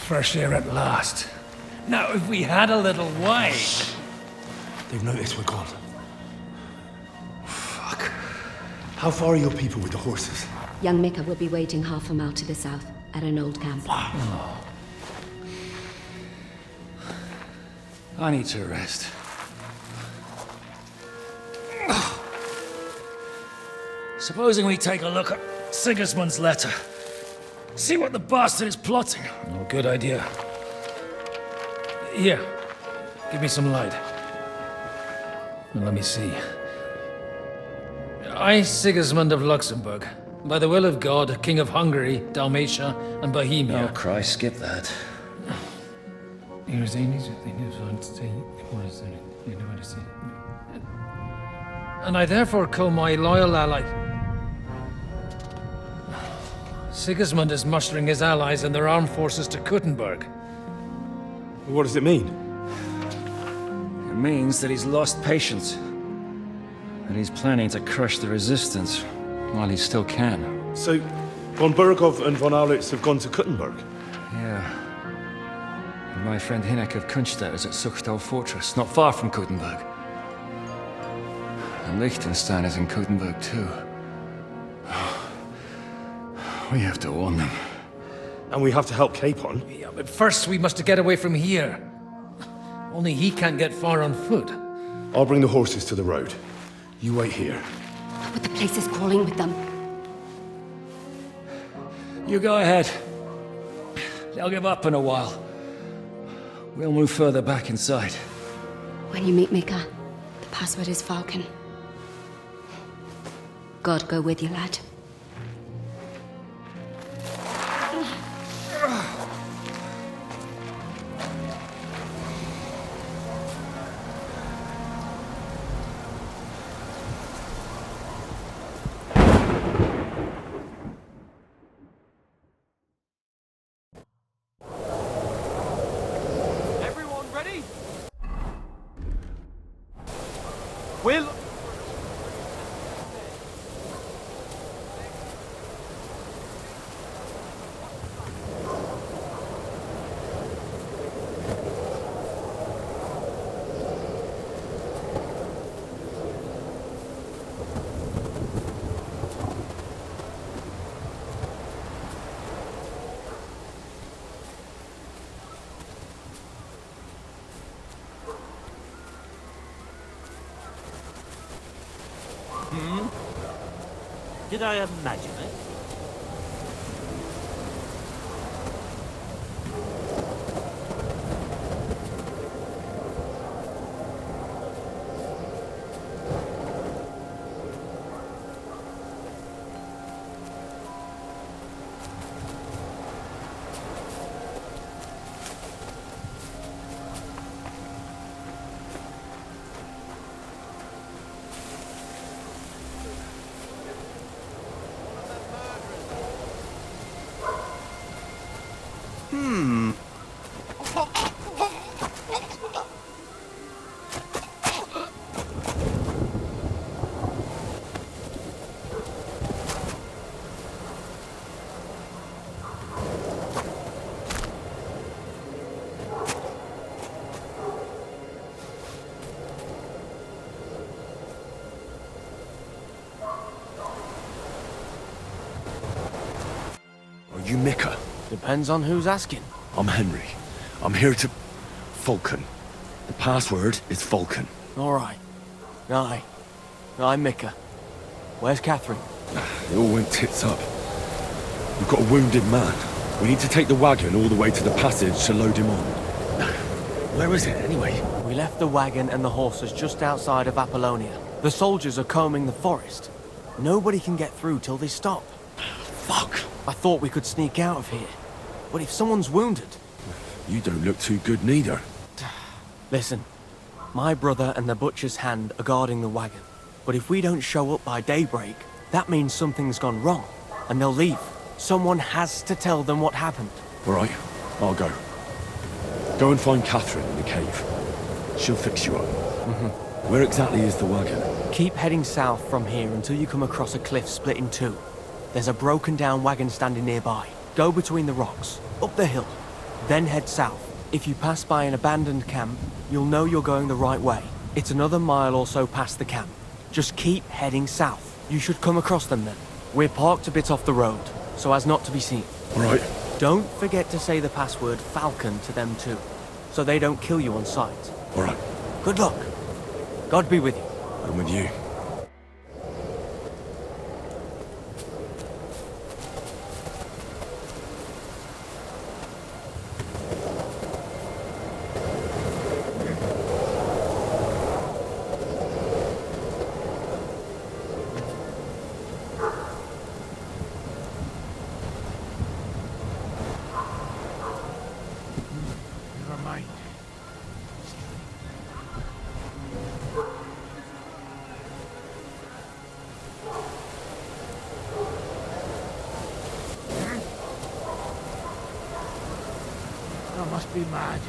Fresh air at last. Now, if we had a little wine... They've noticed we're gone. Fuck. How far are your people with the horses? Young Mika will be waiting half a mile to the south, at an old camp. Oh. I need to rest. Supposing we take a look at Sigismund's letter. See what the bastard is plotting. Oh, good idea. Here, give me some light. Now, let me see. I, Sigismund of Luxembourg, by the will of God, King of Hungary, Dalmatia, and Bohemia. Oh, Christ, skip that. And I therefore call my loyal ally... Sigismund is mustering his allies and their armed forces to Kuttenberg. What does it mean? It means that he's lost patience. That he's planning to crush the resistance while he still can. So, von Burgov and von Aulitz have gone to Kuttenberg? Yeah. And my friend Hinek of Kunstedt is at Suchtal Fortress, not far from Kuttenberg. And Liechtenstein is in Kuttenberg too. We have to warn them. And we have to help Capon? Yeah, but first we must get away from here. Only he can't get far on foot. I'll bring the horses to the road. You wait here. But the place is crawling with them. You go ahead. They'll give up in a while. We'll move further back inside. When you meet Mika, the password is Falcon. God go with you, lad. Will... Did I imagine it? Are you Mika? Depends on who's asking. I'm Henry. I'm here to... Falcon. The password is Falcon. Alright. Aye. I'm Mika. Where's Catherine? It all went tits up. We've got a wounded man. We need to take the wagon all the way to the passage to load him on. Where is it, anyway? We left the wagon and the horses just outside of Apollonia. The soldiers are combing the forest. Nobody can get through till they stop. Fuck! I thought we could sneak out of here. But if someone's wounded... You don't look too good neither. Listen, my brother and the butcher's hand are guarding the wagon. But if we don't show up by daybreak, that means something's gone wrong. And they'll leave. Someone has to tell them what happened. All right, I'll go. Go and find Catherine in the cave. She'll fix you up. Where exactly is the wagon? Keep heading south from here until you come across a cliff split in two. There's a broken down wagon standing nearby. Go between the rocks, up the hill, then head south. If you pass by an abandoned camp, you'll know you're going the right way. It's another mile or so past the camp. Just keep heading south. You should come across them then. We're parked a bit off the road, so as not to be seen. Right. Don't forget to say the password Falcon to them too, so they don't kill you on sight. All right. Good luck. God be with you. I'm with you. Never mind. I must be mad.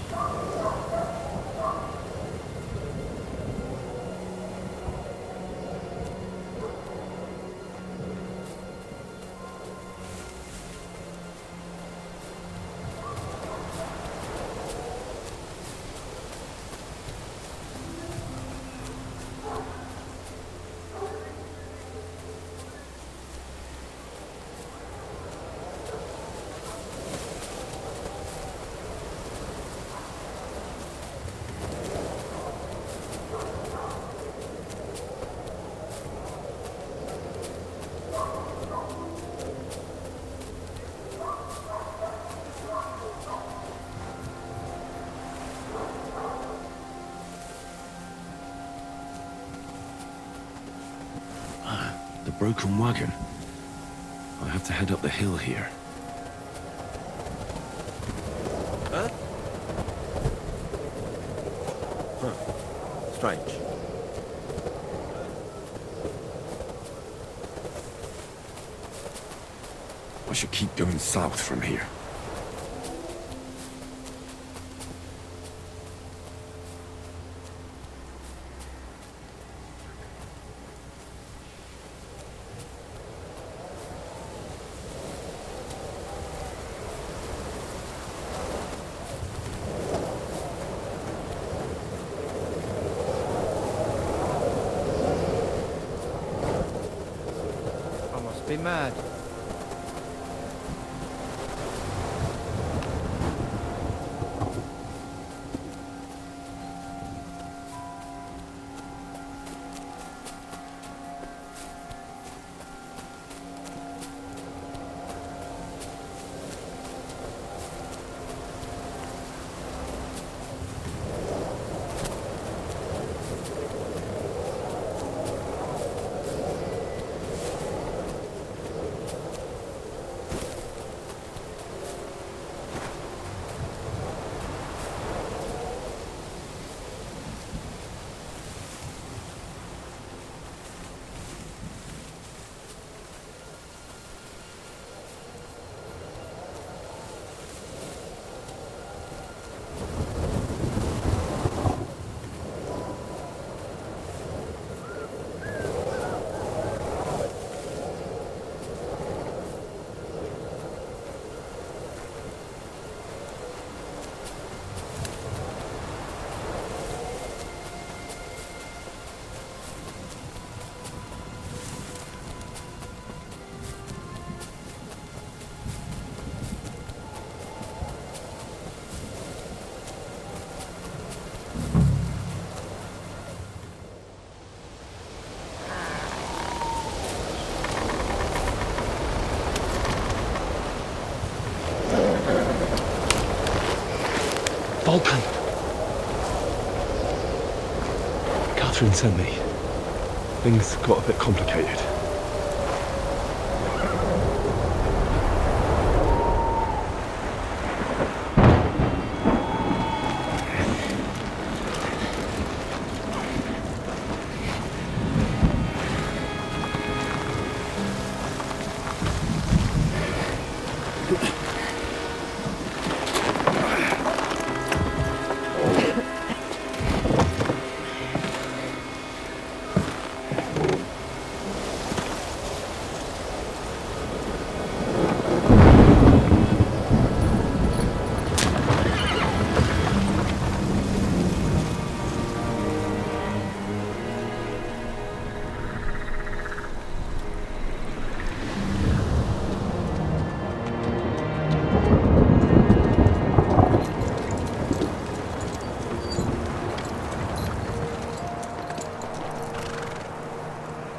The broken wagon. I have to head up the hill here. Huh? Strange. I should keep going south from here. Be mad. Vulcan. Catherine sent me. Things got a bit complicated.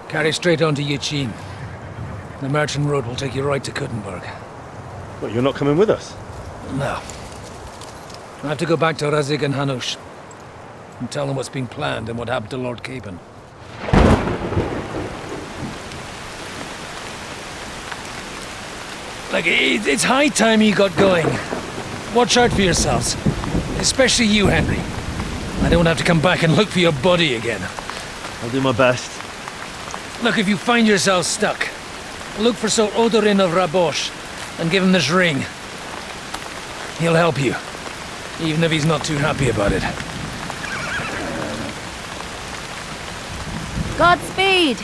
Carry straight on to Yuchin. The merchant road will take you right to Kuttenberg. What, you're not coming with us? No. I have to go back to Razik and Hanush and tell them what's been planned and what happened to Lord Capon. Like, it's high time you got going. Watch out for yourselves. Especially you, Henry. I don't have to come back and look for your body again. I'll do my best. Look, if you find yourself stuck, look for Sir Odorin of Rabosh and give him this ring. He'll help you, even if he's not too happy about it. Godspeed!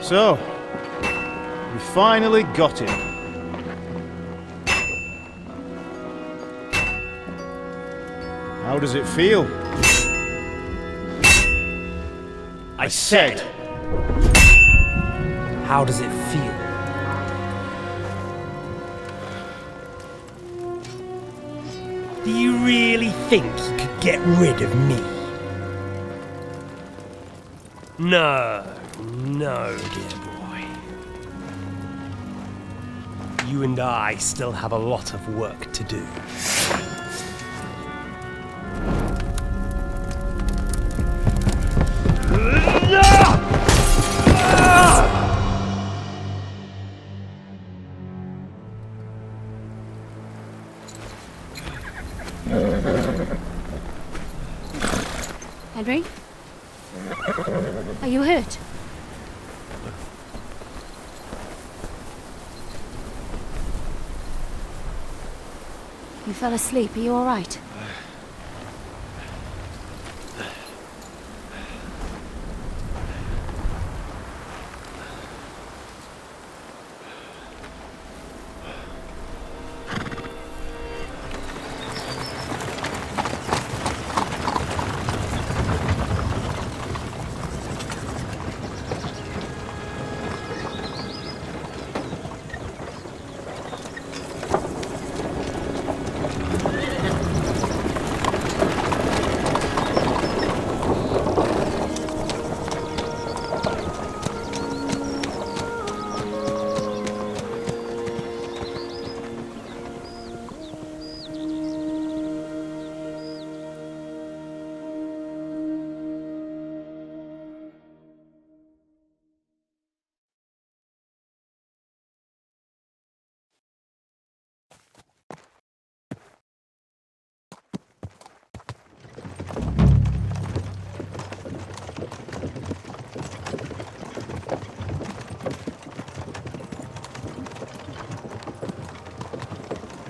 So, we finally got him. How does it feel? I said, how does it feel? Do you really think you could get rid of me? No, dear boy. You and I still have a lot of work to do. Henry? Are you hurt? You fell asleep. Are you all right?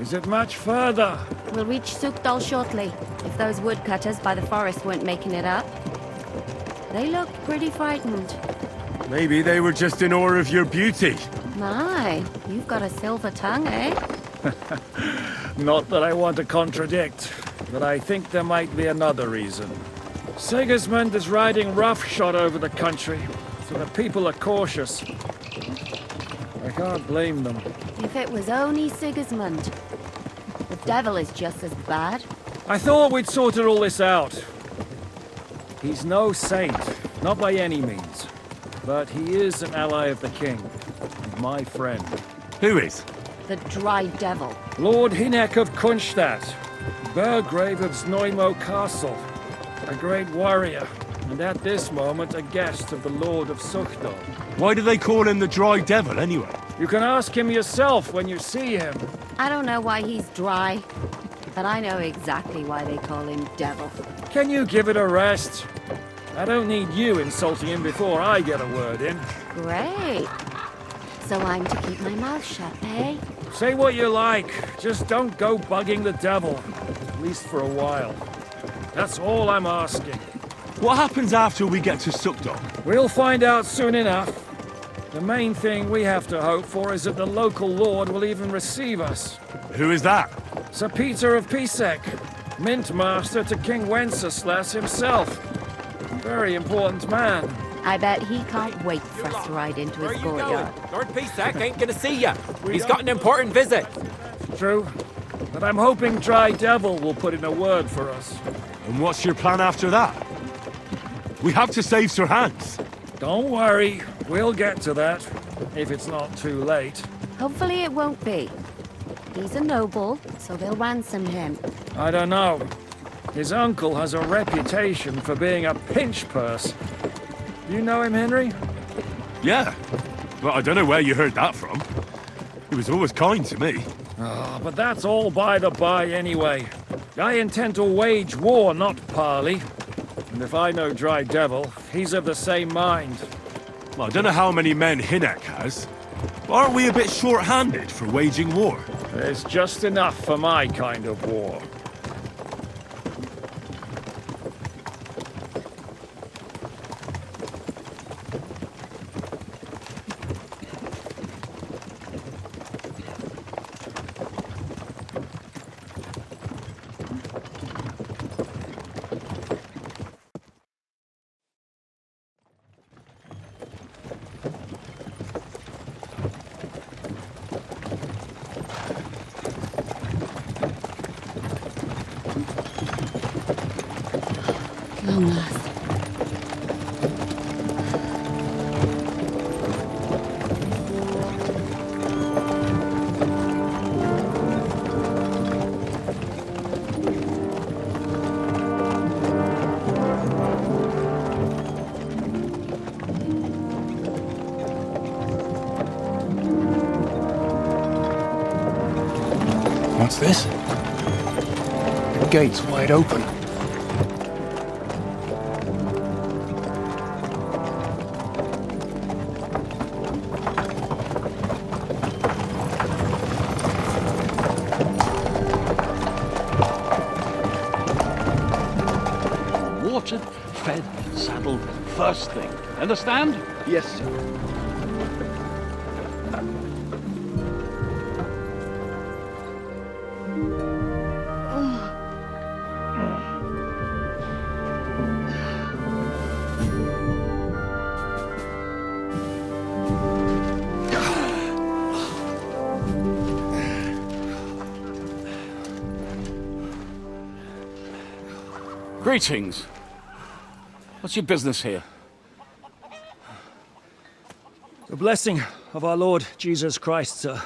Is it much further? We'll reach Sukdal shortly, if those woodcutters by the forest weren't making it up. They looked pretty frightened. Maybe they were just in awe of your beauty. My, you've got a silver tongue, eh? Not that I want to contradict, but I think there might be another reason. Sigismund is riding roughshod over the country, so the people are cautious. I can't blame them. If it was only Sigismund. The devil is just as bad. I thought we'd sorted all this out. He's no saint, not by any means. But he is an ally of the king, and my friend. Who is? The Dry Devil. Lord Hinek of Kunstadt, Burgrave of Znojmo Castle, a great warrior, and at this moment a guest of the Lord of Sukdal. Why do they call him the Dry Devil, anyway? You can ask him yourself when you see him. I don't know why he's dry, but I know exactly why they call him Devil. Can you give it a rest? I don't need you insulting him before I get a word in. Great. So I'm to keep my mouth shut, eh? Say what you like, just don't go bugging the devil. At least for a while. That's all I'm asking. What happens after we get to Sukdal? We'll find out soon enough. The main thing we have to hope for is that the local lord will even receive us. Who is that? Sir Peter of Pisek, Mint Master to King Wenceslas himself. Very important man. I bet he can't wait for us to ride into his courtyard. Lord Pisek ain't gonna see ya. He's got an important visit. True. But I'm hoping Dry Devil will put in a word for us. And what's your plan after that? We have to save Sir Hans. Don't worry, we'll get to that, if it's not too late. Hopefully it won't be. He's a noble, so they'll ransom him. I don't know. His uncle has a reputation for being a pinch purse. You know him, Henry? Yeah, but I don't know where you heard that from. He was always kind to me. Oh, but that's all by the by anyway. I intend to wage war, not parley. And if I know Dry Devil, he's of the same mind. Well, I don't know how many men Hinek has, but aren't we a bit short-handed for waging war? There's just enough for my kind of war. Long last. What's this? The gate's wide open. Watered, fed, saddled, first thing. Understand? Yes, sir. Greetings. What's your business here? The blessing of our Lord Jesus Christ, sir.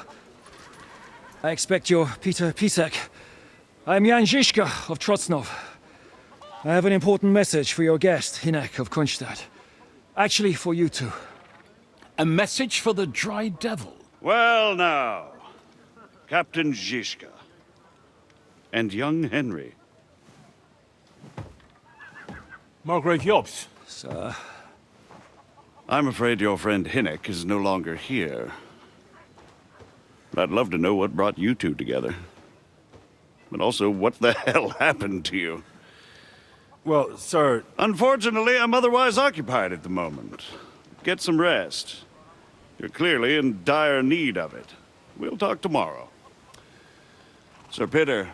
I expect you're Peter Pisek. I'm Jan Žižka of Trocnov. I have an important message for your guest, Hinek of Kunstadt. Actually, for you two. A message for the Dry Devil? Well now, Captain Žižka. And young Henry. Margrave Jobs. Sir. I'm afraid your friend Hinek is no longer here. But I'd love to know what brought you two together. but also what the hell happened to you? Well, sir... Unfortunately, I'm otherwise occupied at the moment. Get some rest. You're clearly in dire need of it. We'll talk tomorrow. Sir Peter,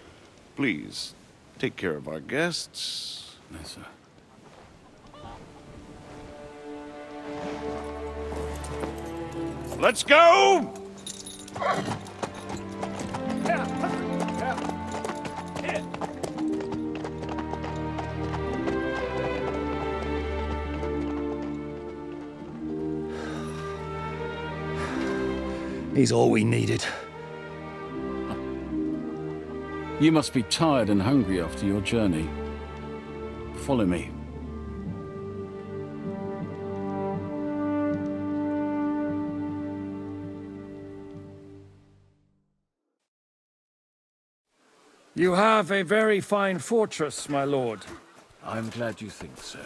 please, take care of our guests. Yes, sir. Let's go! He's all we needed. You must be tired and hungry after your journey. Follow me. You have a very fine fortress, my lord. I'm glad you think so.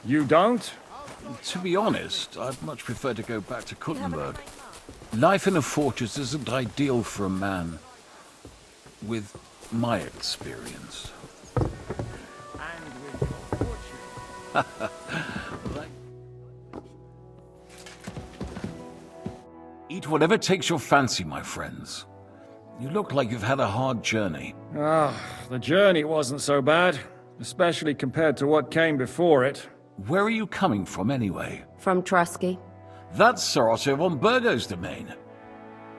You don't? To be honest, I'd much prefer to go back to Kuttenberg. Life in a fortress isn't ideal for a man with my experience. Eat whatever takes your fancy, my friends. You look like you've had a hard journey. The journey wasn't so bad, especially compared to what came before it. Where are you coming from, anyway? From Trusky. That's Sir Otto von Burgo's domain.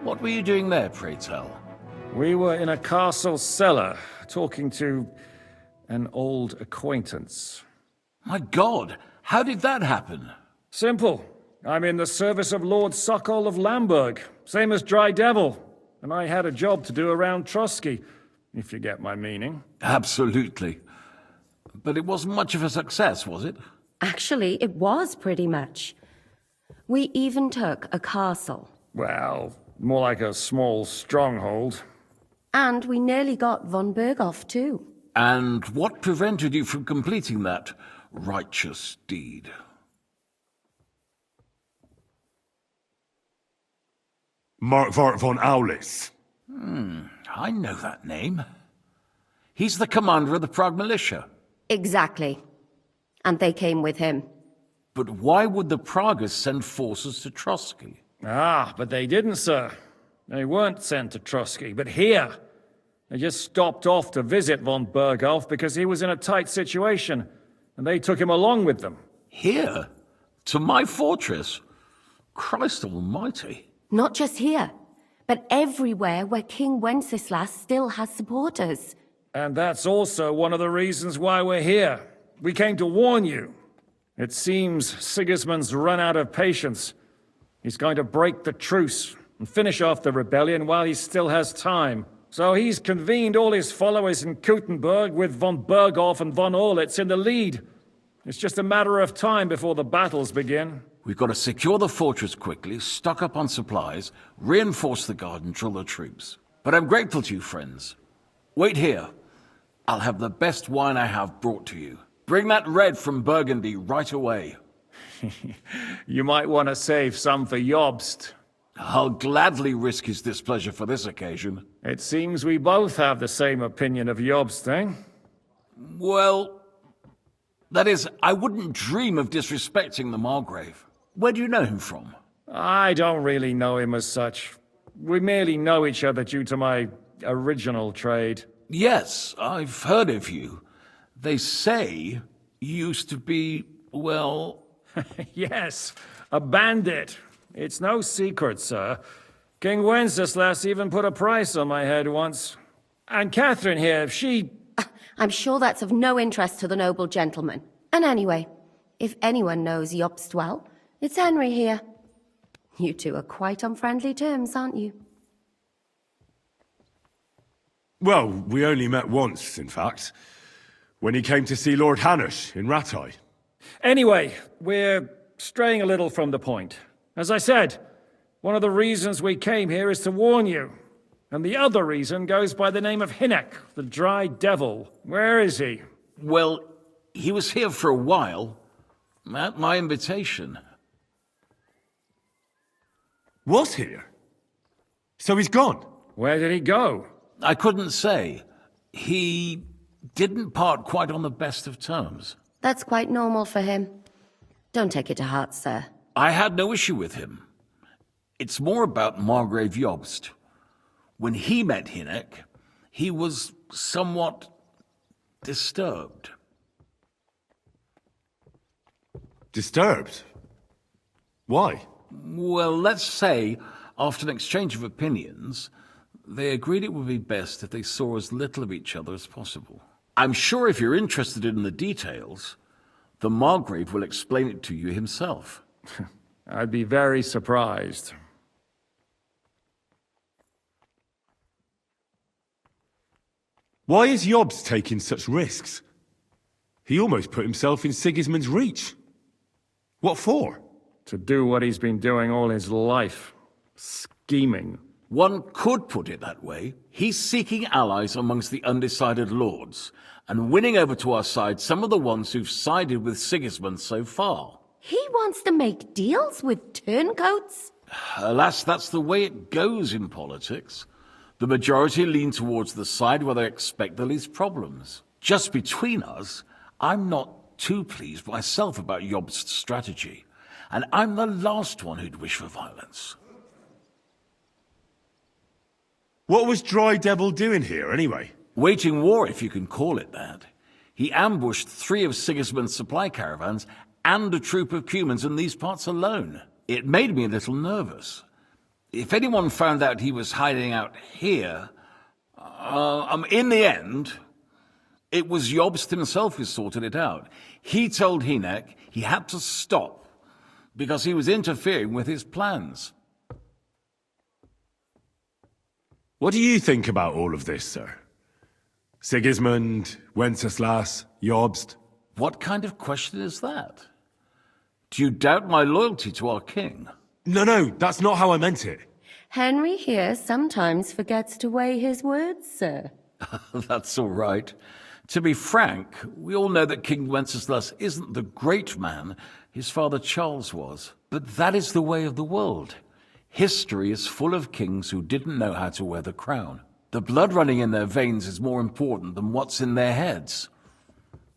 What were you doing there, pray tell? We were in a castle cellar, talking to an old acquaintance. My God, how did that happen? Simple. I'm in the service of Lord Sokol of Lamberg, same as Dry Devil, and I had a job to do around Trusky, if you get my meaning. Absolutely. But it wasn't much of a success, was it? Actually, it was pretty much. We even took a castle. Well, more like a small stronghold. And we nearly got von Berghoff, too. And what prevented you from completing that righteous deed? Markvart von Aulis. I know that name. He's the commander of the Prague militia. Exactly. And they came with him. But why would the Praguers send forces to Trusky? But they didn't, sir. They weren't sent to Trusky, but here. They just stopped off to visit von Berghoff because he was in a tight situation, and they took him along with them. Here? To my fortress? Christ almighty. Not just here, but everywhere where King Wenceslas still has supporters. And that's also one of the reasons why we're here. We came to warn you. It seems Sigismund's run out of patience. He's going to break the truce and finish off the rebellion while he still has time. So he's convened all his followers in Kuttenberg with von Berghoff and von Orlitz in the lead. It's just a matter of time before the battles begin. We've got to secure the fortress quickly, stock up on supplies, reinforce the guard and drill the troops. But I'm grateful to you, friends. Wait here. I'll have the best wine I have brought to you. Bring that red from Burgundy right away. You might want to save some for Jobst. I'll gladly risk his displeasure for this occasion. It seems we both have the same opinion of Jobst, eh? Well, that is, I wouldn't dream of disrespecting the Margrave. Where do you know him from? I don't really know him as such. We merely know each other due to my original trade. Yes, I've heard of you. They say you used to be, well... Yes, a bandit. It's no secret, sir. King Wenceslas even put a price on my head once. And Catherine here, she... I'm sure that's of no interest to the noble gentleman. And anyway, if anyone knows Jobst well, it's Henry here. You two are quite on friendly terms, aren't you? Well, we only met once, in fact. When he came to see Lord Hanush in Rattay. Anyway, we're straying a little from the point. As I said, one of the reasons we came here is to warn you. And the other reason goes by the name of Hinek, the Dry Devil. Where is he? Well, he was here for a while. At my invitation. Was here? So he's gone? Where did he go? I couldn't say. He didn't part quite on the best of terms. That's quite normal for him. Don't take it to heart, sir. I had no issue with him. It's more about Margrave Jobst. When he met Hynek, he was somewhat disturbed. Disturbed? Why? Well, let's say, after an exchange of opinions, they agreed it would be best if they saw as little of each other as possible. I'm sure if you're interested in the details, the Margrave will explain it to you himself. I'd be very surprised. Why is Jobst taking such risks? He almost put himself in Sigismund's reach. What for? To do what he's been doing all his life. Scheming. One could put it that way. He's seeking allies amongst the undecided lords, and winning over to our side some of the ones who've sided with Sigismund so far. He wants to make deals with turncoats? Alas, that's the way it goes in politics. The majority lean towards the side where they expect the least problems. Just between us, I'm not too pleased myself about Jobst's strategy, and I'm the last one who'd wish for violence. What was Dry Devil doing here, anyway? Waging war, if you can call it that. He ambushed 3 of Sigismund's supply caravans and a troop of Cumans in these parts alone. It made me a little nervous. If anyone found out he was hiding out here, in the end, it was Jobst himself who sorted it out. He told Hynek he had to stop because he was interfering with his plans. What do you think about all of this, sir? Sigismund, Wenceslas, Jobst? What kind of question is that? Do you doubt my loyalty to our king? No, that's not how I meant it. Henry here sometimes forgets to weigh his words, sir. That's all right. To be frank, we all know that King Wenceslas isn't the great man his father Charles was. But that is the way of the world. History is full of kings who didn't know how to wear the crown. The blood running in their veins is more important than what's in their heads.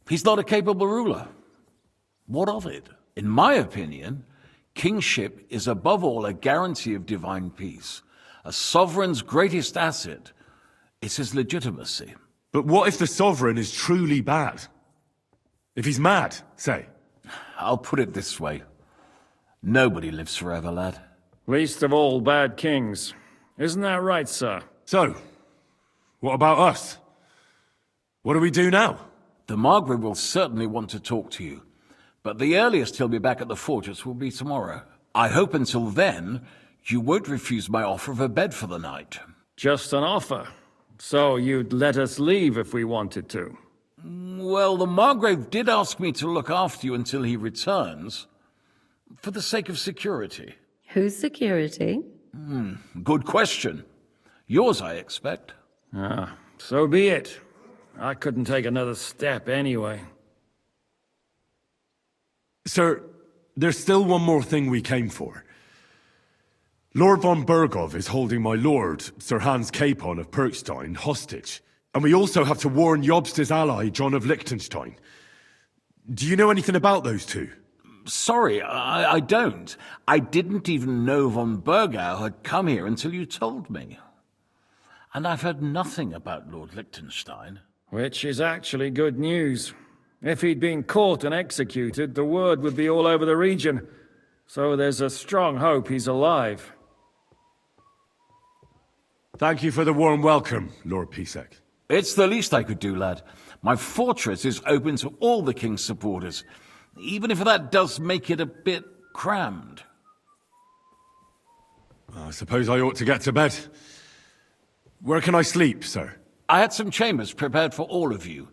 He's not a capable ruler. What of it? In my opinion, kingship is above all a guarantee of divine peace. A sovereign's greatest asset is his legitimacy. But what if the sovereign is truly bad? If he's mad, say? I'll put it this way. Nobody lives forever, lad. Least of all bad kings. Isn't that right, sir? So, what about us? What do we do now? The Margrave will certainly want to talk to you, but the earliest he'll be back at the fortress will be tomorrow. I hope until then, you won't refuse my offer of a bed for the night. Just an offer? So you'd let us leave if we wanted to? Well, the Margrave did ask me to look after you until he returns, for the sake of security. Whose security? Good question. Yours, I expect. So be it. I couldn't take another step anyway. Sir, there's still one more thing we came for. Lord von Bergov is holding my lord, Sir Hans Capon of Perkstein, hostage. And we also have to warn Jobst's ally, John of Liechtenstein. Do you know anything about those two? Sorry, I don't. I didn't even know von Bergau had come here until you told me. And I've heard nothing about Lord Liechtenstein. Which is actually good news. If he'd been caught and executed, the word would be all over the region. So there's a strong hope he's alive. Thank you for the warm welcome, Lord Pisek. It's the least I could do, lad. My fortress is open to all the king's supporters, even if that does make it a bit crammed. I suppose I ought to get to bed. Where can I sleep, sir? I had some chambers prepared for all of you.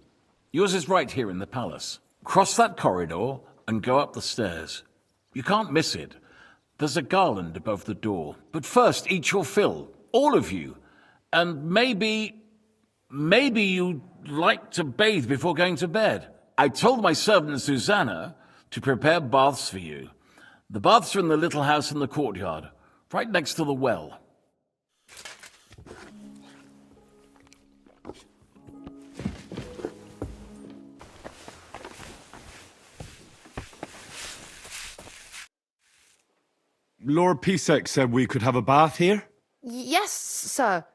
Yours is right here in the palace. Cross that corridor and go up the stairs. You can't miss it. There's a garland above the door. But first, eat your fill. All of you. And maybe you'd like to bathe before going to bed. I told my servant Susanna to prepare baths for you. The baths are in the little house in the courtyard, right next to the well. Lord Pisek said we could have a bath here? Yes, sir.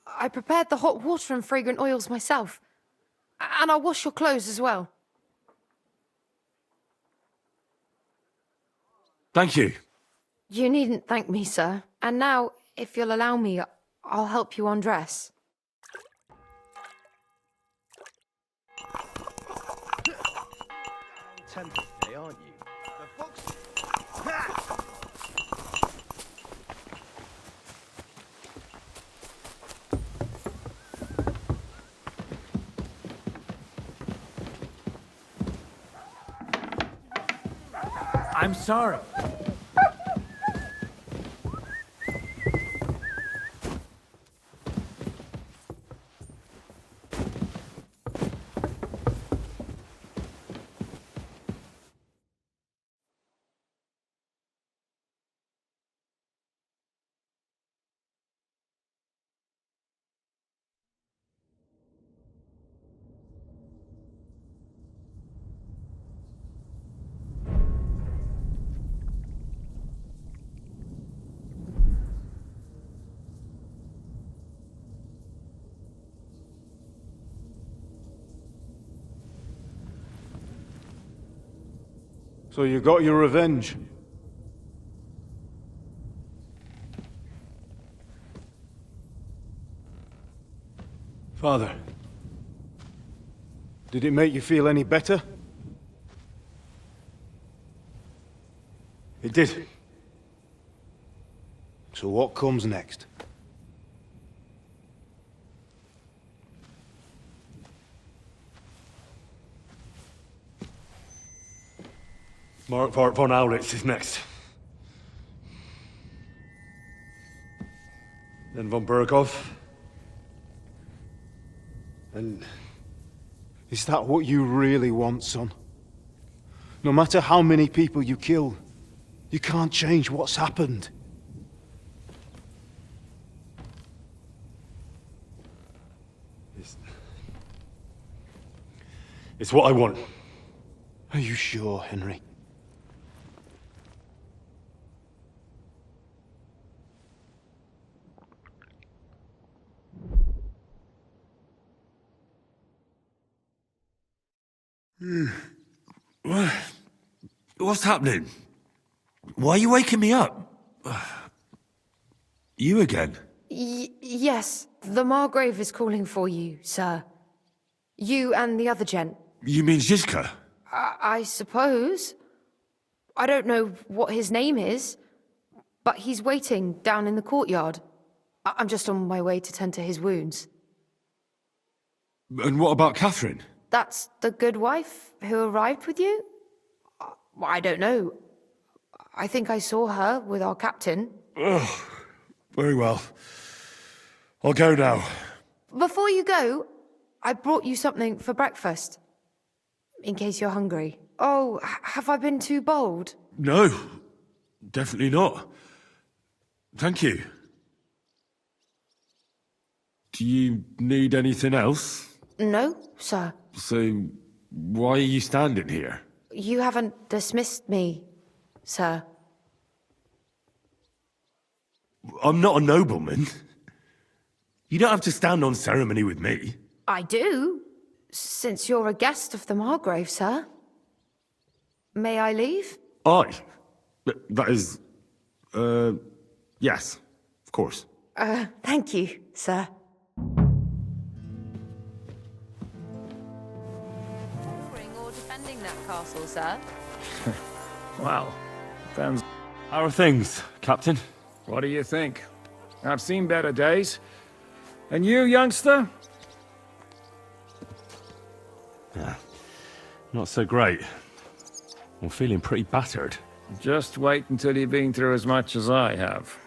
I prepared the hot water and fragrant oils myself. And I'll wash your clothes as well. Thank you. You needn't thank me, sir. And now, if you'll allow me, I'll help you undress. Tempted today, aren't you? The fox. I'm sorry. So you got your revenge? Father, did it make you feel any better? It did. So what comes next? Mark von Aulitz is next. Then von Burghoff. And is that what you really want, son? No matter how many people you kill, you can't change what's happened. It's what I want. Are you sure, Henry? What's happening? Why are you waking me up? You again? Yes, the Margrave is calling for you, sir. You and the other gent. You mean Zizka? I suppose. I don't know what his name is, but he's waiting down in the courtyard. I'm just on my way to tend to his wounds. And what about Catherine? That's the good wife who arrived with you? I don't know. I think I saw her with our captain. Oh, very well. I'll go now. Before you go, I brought you something for breakfast. In case you're hungry. Oh, have I been too bold? No, definitely not. Thank you. Do you need anything else? No, sir. So, why are you standing here? You haven't dismissed me, sir. I'm not a nobleman. You don't have to stand on ceremony with me. I do, since you're a guest of the Margrave, sir. May I leave? That is... yes, of course. Thank you, sir. Or defending that castle, sir? Well, depends. How are things, Captain? What do you think? I've seen better days. And you, youngster? Yeah, not so great. I'm feeling pretty battered. Just wait until you've been through as much as I have.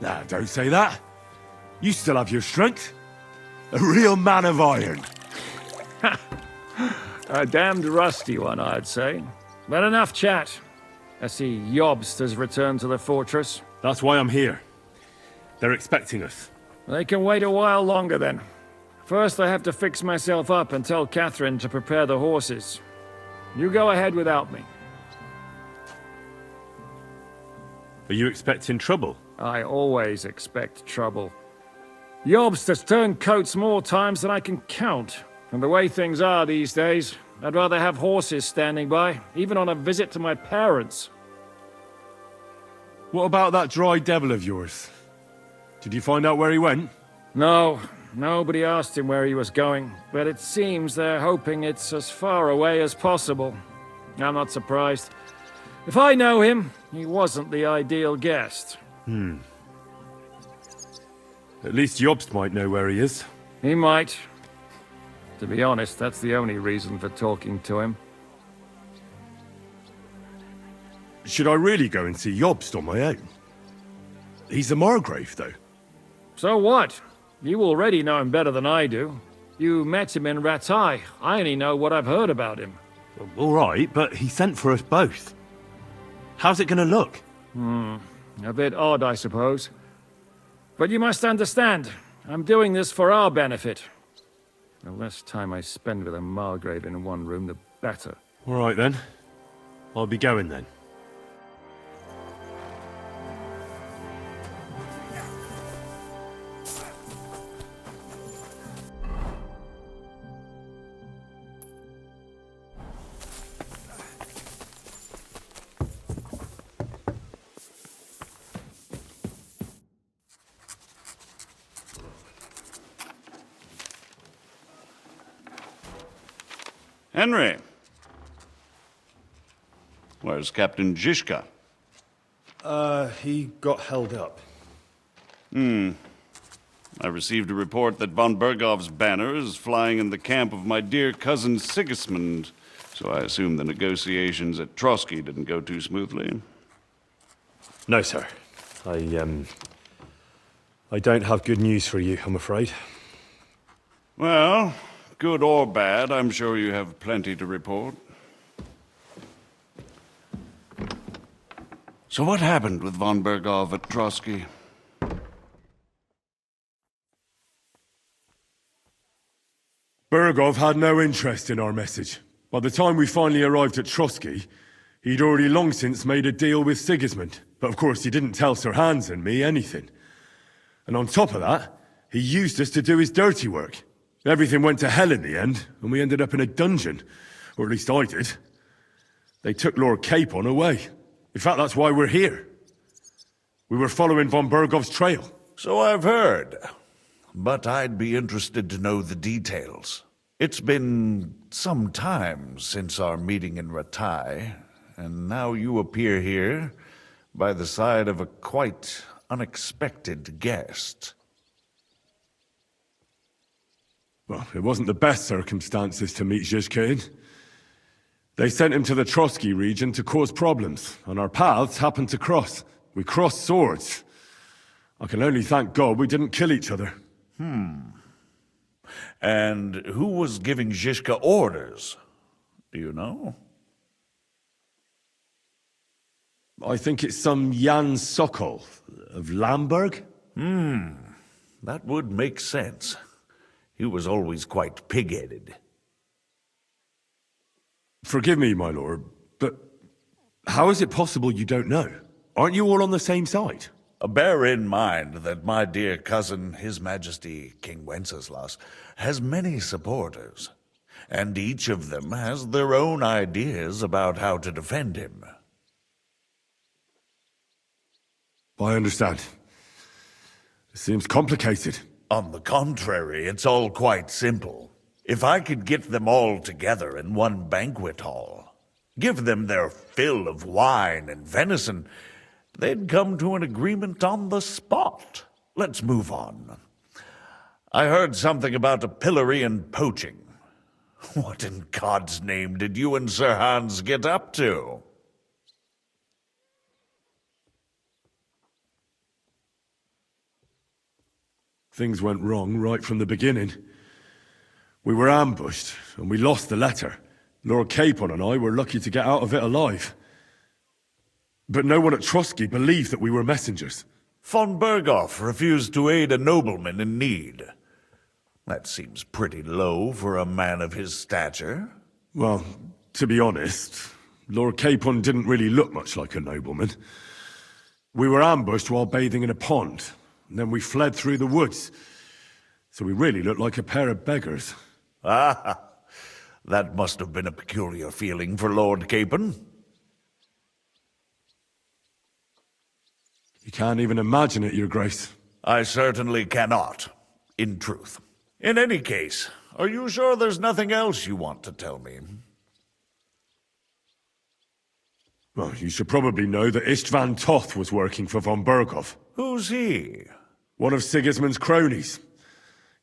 Nah, don't say that. You still have your strength. A real man of iron. A damned rusty one, I'd say. But enough chat. I see Jobst has returned to the fortress. That's why I'm here. They're expecting us. They can wait a while longer then. First, I have to fix myself up and tell Catherine to prepare the horses. You go ahead without me. Are you expecting trouble? I always expect trouble. Jobst has turned coats more times than I can count. And the way things are these days, I'd rather have horses standing by, even on a visit to my parents. What about that dry devil of yours? Did you find out where he went? No, nobody asked him where he was going, but it seems they're hoping it's as far away as possible. I'm not surprised. If I know him, he wasn't the ideal guest. At least Jobst might know where he is. He might. To be honest, that's the only reason for talking to him. Should I really go and see Jobst on my own? He's a Margrave, though. So what? You already know him better than I do. You met him in Rattay. I only know what I've heard about him. All right, but he sent for us both. How's it gonna look? A bit odd, I suppose. But you must understand, I'm doing this for our benefit. The less time I spend with a Margrave in one room, the better. All right, then. I'll be going, then. Henry. Where's Captain Zizka? He got held up. I received a report that von Bergov's banner is flying in the camp of my dear cousin Sigismund, so I assume the negotiations at Trotsky didn't go too smoothly. No, sir. I don't have good news for you, I'm afraid. Well, good or bad, I'm sure you have plenty to report. So what happened with von Bergov at Trotsky? Bergov had no interest in our message. By the time we finally arrived at Trotsky, he'd already long since made a deal with Sigismund. But of course he didn't tell Sir Hans and me anything. And on top of that, he used us to do his dirty work. Everything went to hell in the end, and we ended up in a dungeon. Or at least I did. They took Lord Capon away. In fact, that's why we're here. We were following von Bergov's trail. So I've heard. But I'd be interested to know the details. It's been some time since our meeting in Rattay, and now you appear here by the side of a quite unexpected guest. Well, it wasn't the best circumstances to meet Zizka in. They sent him to the Trotsky region to cause problems, and our paths happened to cross. We crossed swords. I can only thank God we didn't kill each other. And who was giving Zizka orders? Do you know? I think it's some Jan Sokol of Lamberg. That would make sense. He was always quite pig-headed. Forgive me, my lord, but how is it possible you don't know? Aren't you all on the same side? Bear in mind that my dear cousin, His Majesty King Wenceslas, has many supporters, and each of them has their own ideas about how to defend him. I understand. It seems complicated. On the contrary, it's all quite simple. If I could get them all together in one banquet hall, give them their fill of wine and venison, they'd come to an agreement on the spot. Let's move on. I heard something about a pillory and poaching. What in God's name did you and Sir Hans get up to? Things went wrong right from the beginning. We were ambushed, and we lost the letter. Lord Capon and I were lucky to get out of it alive. But no one at Trotsky believed that we were messengers. Von Bergov refused to aid a nobleman in need. That seems pretty low for a man of his stature. Well, to be honest, Lord Capon didn't really look much like a nobleman. We were ambushed while bathing in a pond, and then we fled through the woods. So we really looked like a pair of beggars. Ah, that must have been a peculiar feeling for Lord Capon. You can't even imagine it, Your Grace. I certainly cannot, in truth. In any case, are you sure there's nothing else you want to tell me? Well, you should probably know that Istvan Toth was working for von Berghoff. Who's he? One of Sigismund's cronies.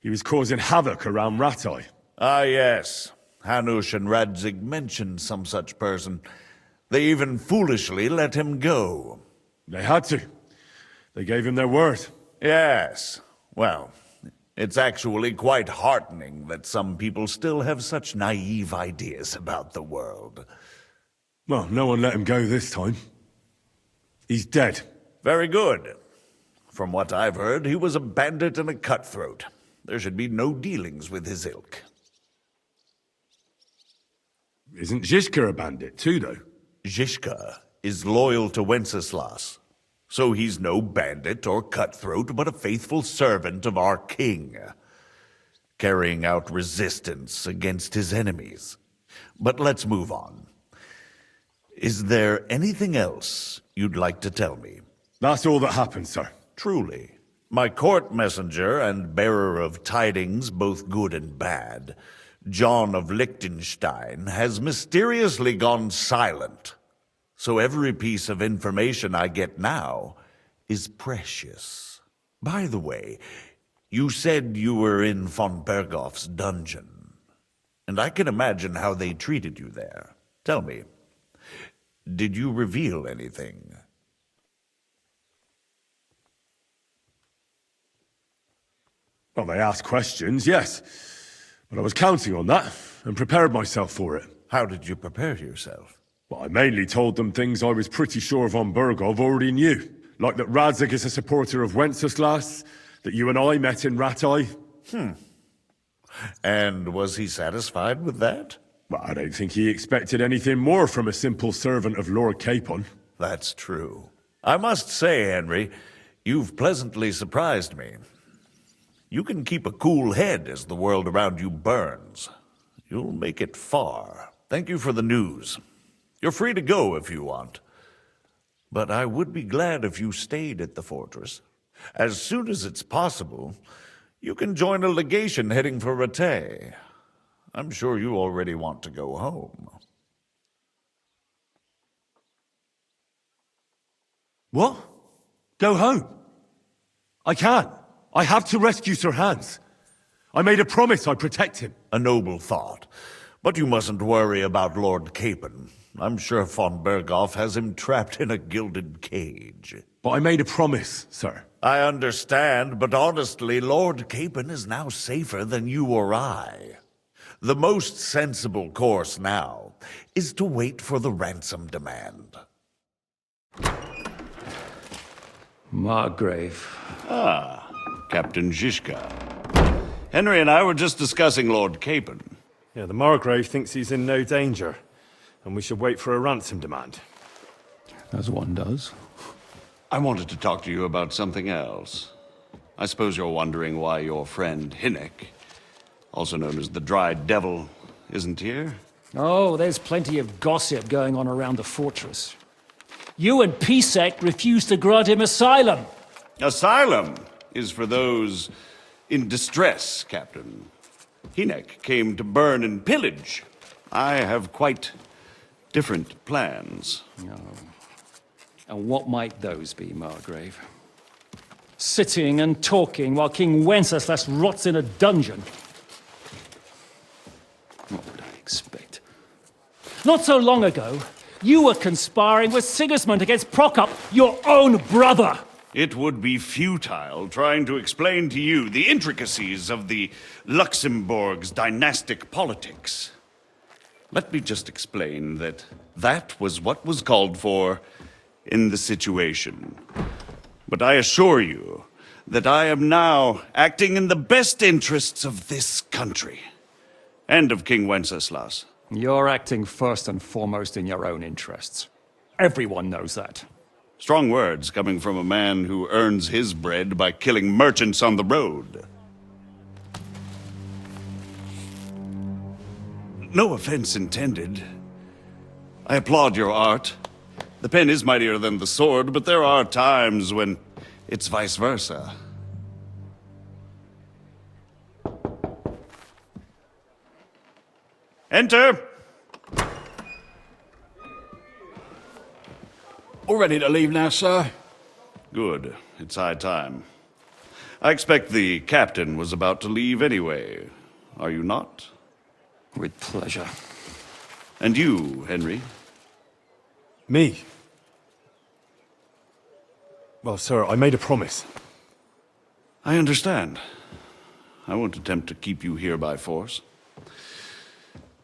He was causing havoc around Ratai. Ah, yes. Hanush and Radzig mentioned some such person. They even foolishly let him go. They had to. They gave him their word. Yes. Well, it's actually quite heartening that some people still have such naive ideas about the world. Well, no one let him go this time. He's dead. Very good. From what I've heard, he was a bandit and a cutthroat. There should be no dealings with his ilk. Isn't Zhishka a bandit too, though? Zhishka is loyal to Wenceslas, so he's no bandit or cutthroat, but a faithful servant of our king, carrying out resistance against his enemies. But let's move on. Is there anything else you'd like to tell me? That's all that happened, sir. Truly. My court messenger and bearer of tidings, both good and bad, John of Liechtenstein, has mysteriously gone silent. So every piece of information I get now is precious. By the way, you said you were in von Berghoff's dungeon, and I can imagine how they treated you there. Tell me, did you reveal anything? Well, they asked questions, yes. But I was counting on that, and prepared myself for it. How did you prepare yourself? Well, I mainly told them things I was pretty sure von Berghoff already knew. Like that Radzig is a supporter of Wenceslas, that you and I met in Ratai. And was he satisfied with that? Well, I don't think he expected anything more from a simple servant of Lord Capon. That's true. I must say, Henry, you've pleasantly surprised me. You can keep a cool head as the world around you burns. You'll make it far. Thank you for the news. You're free to go if you want. But I would be glad if you stayed at the fortress. As soon as it's possible, you can join a legation heading for Rattay. I'm sure you already want to go home. What? Go home? I can't. I have to rescue Sir Hans. I made a promise I'd protect him. A noble thought. But you mustn't worry about Lord Capon. I'm sure von Berghoff has him trapped in a gilded cage. But I made a promise, sir. I understand, but honestly, Lord Capon is now safer than you or I. The most sensible course now is to wait for the ransom demand. Margrave. Ah, Captain Zhishka. Henry and I were just discussing Lord Capon. Yeah, the Margrave thinks he's in no danger, and we should wait for a ransom demand. As one does. I wanted to talk to you about something else. I suppose you're wondering why your friend Hinnek, also known as the Dried Devil, isn't here? Oh, there's plenty of gossip going on around the fortress. You and Pisek refused to grant him asylum. Asylum is for those in distress, Captain. Hinnek came to burn and pillage. I have quite different plans. Oh. And what might those be, Margrave? Sitting and talking while King Wenceslas rots in a dungeon. What would I expect? Not so long ago, you were conspiring with Sigismund against Prokop, your own brother! It would be futile trying to explain to you the intricacies of the Luxembourg's dynastic politics. Let me just explain that that was what was called for in the situation. But I assure you that I am now acting in the best interests of this country and of King Wenceslas. You're acting first and foremost in your own interests. Everyone knows that. Strong words coming from a man who earns his bread by killing merchants on the road. No offense intended. I applaud your art. The pen is mightier than the sword, but there are times when it's vice versa. Enter! All ready to leave now, sir? Good. It's high time. I expect the captain was about to leave anyway. Are you not? With pleasure. And you, Henry? Me? Well, sir, I made a promise. I understand. I won't attempt to keep you here by force.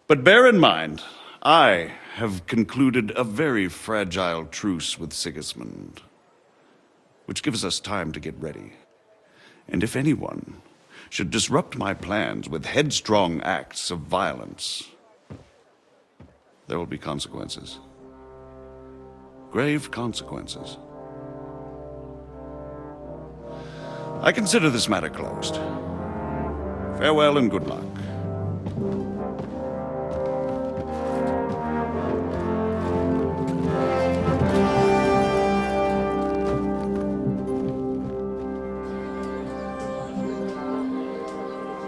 But bear in mind, I have concluded a very fragile truce with Sigismund, which gives us time to get ready. And if anyone should disrupt my plans with headstrong acts of violence, there will be consequences. Grave consequences. I consider this matter closed. Farewell and good luck.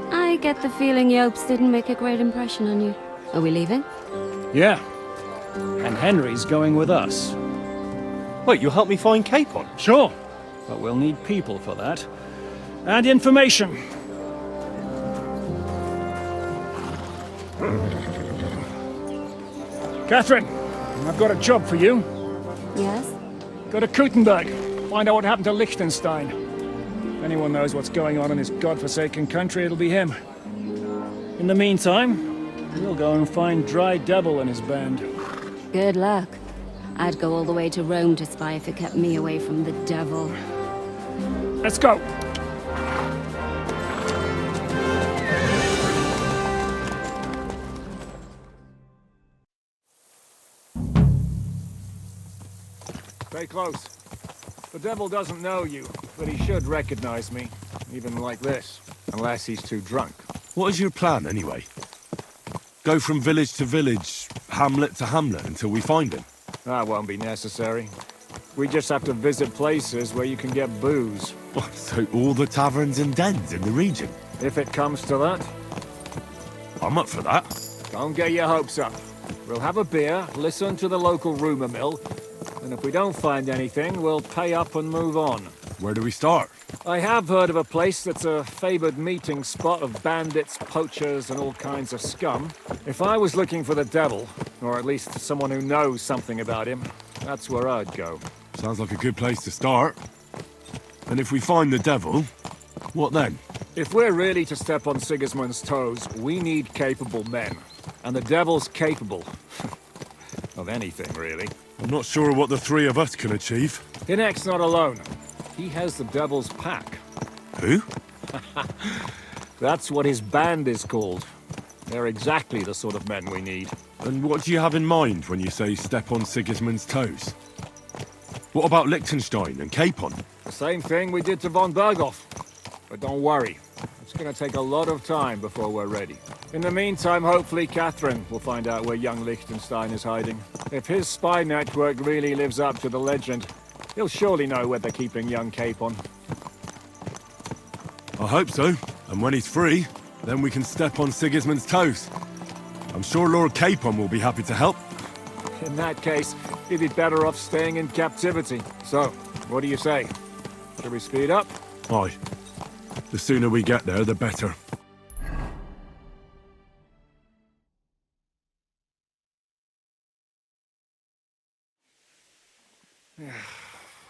I get the feeling Yopes didn't make a great impression on you. Are we leaving? Yeah. And Henry's going with us. Wait, you'll help me find Capon? Sure. But we'll need people for that. And information. Catherine, I've got a job for you. Yes? Go to Kuttenberg. Find out what happened to Liechtenstein. If anyone knows what's going on in this godforsaken country, it'll be him. In the meantime, we'll go and find Dry Devil and his band. Good luck. I'd go all the way to Rome to spy if it kept me away from the devil. Let's go! Stay close. The devil doesn't know you, but he should recognize me, even like this, unless he's too drunk. What is your plan, anyway? Go from village to village, hamlet to hamlet, until we find him? That won't be necessary. We just have to visit places where you can get booze. So all the taverns and dens in the region? If it comes to that. I'm up for that. Don't get your hopes up. We'll have a beer, listen to the local rumour mill, and if we don't find anything, we'll pay up and move on. Where do we start? I have heard of a place that's a favoured meeting spot of bandits, poachers, and all kinds of scum. If I was looking for the devil, or at least someone who knows something about him, that's where I'd go. Sounds like a good place to start. And if we find the devil, what then? If we're really to step on Sigismund's toes, we need capable men. And the devil's capable. Of anything, really. I'm not sure what the three of us can achieve. Hinek's not alone. He has the devil's pack. Who? That's what his band is called. They're exactly the sort of men we need. And what do you have in mind when you say step on Sigismund's toes? What about Liechtenstein and Capon? The same thing we did to von Berghoff. But don't worry. It's going to take a lot of time before we're ready. In the meantime, hopefully Catherine will find out where young Liechtenstein is hiding. If his spy network really lives up to the legend, he'll surely know where they're keeping young Capon. I hope so. And when he's free, then we can step on Sigismund's toes. I'm sure Lord Capon will be happy to help. In that case, he'd be better off staying in captivity. So, what do you say? Should we speed up? Aye. The sooner we get there, the better.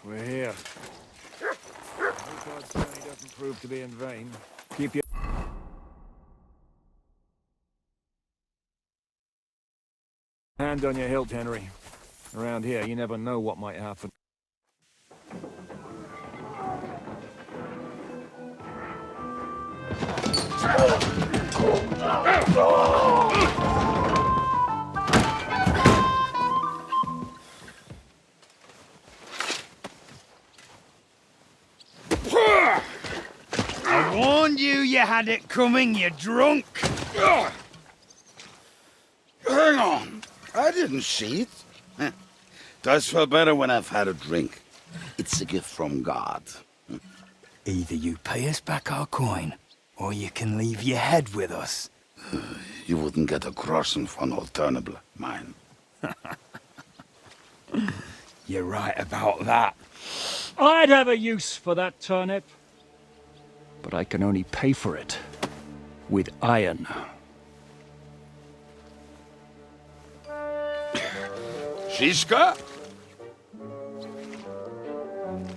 We're here. I hope our journey doesn't prove to be in vain. Keep your hand on your hilt, Henry. Around here, you never know what might happen. knew you had it coming, you drunk! Ugh. Hang on. I didn't see it. Does feel better when I've had a drink. It's a gift from God. Either you pay us back our coin, or you can leave your head with us. You wouldn't get a crossing for an alternative, mine. You're right about that. I'd have a use for that turnip. But I can only pay for it with iron. Shiska?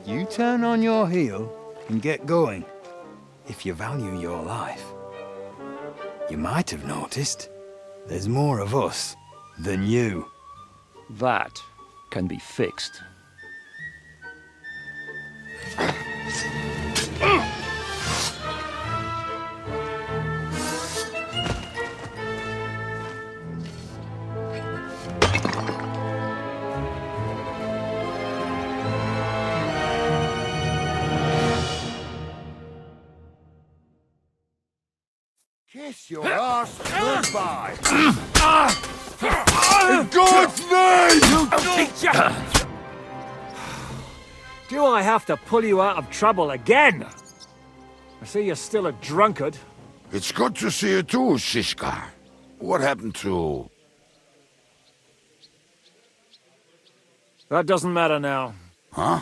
You turn on your heel and get going, if you value your life. You might have noticed there's more of us than you. That can be fixed. Kiss your ass goodbye. In God's name! Do I have to pull you out of trouble again? I see you're still a drunkard. It's good to see you too, Shishka. What happened to... That doesn't matter now. Huh?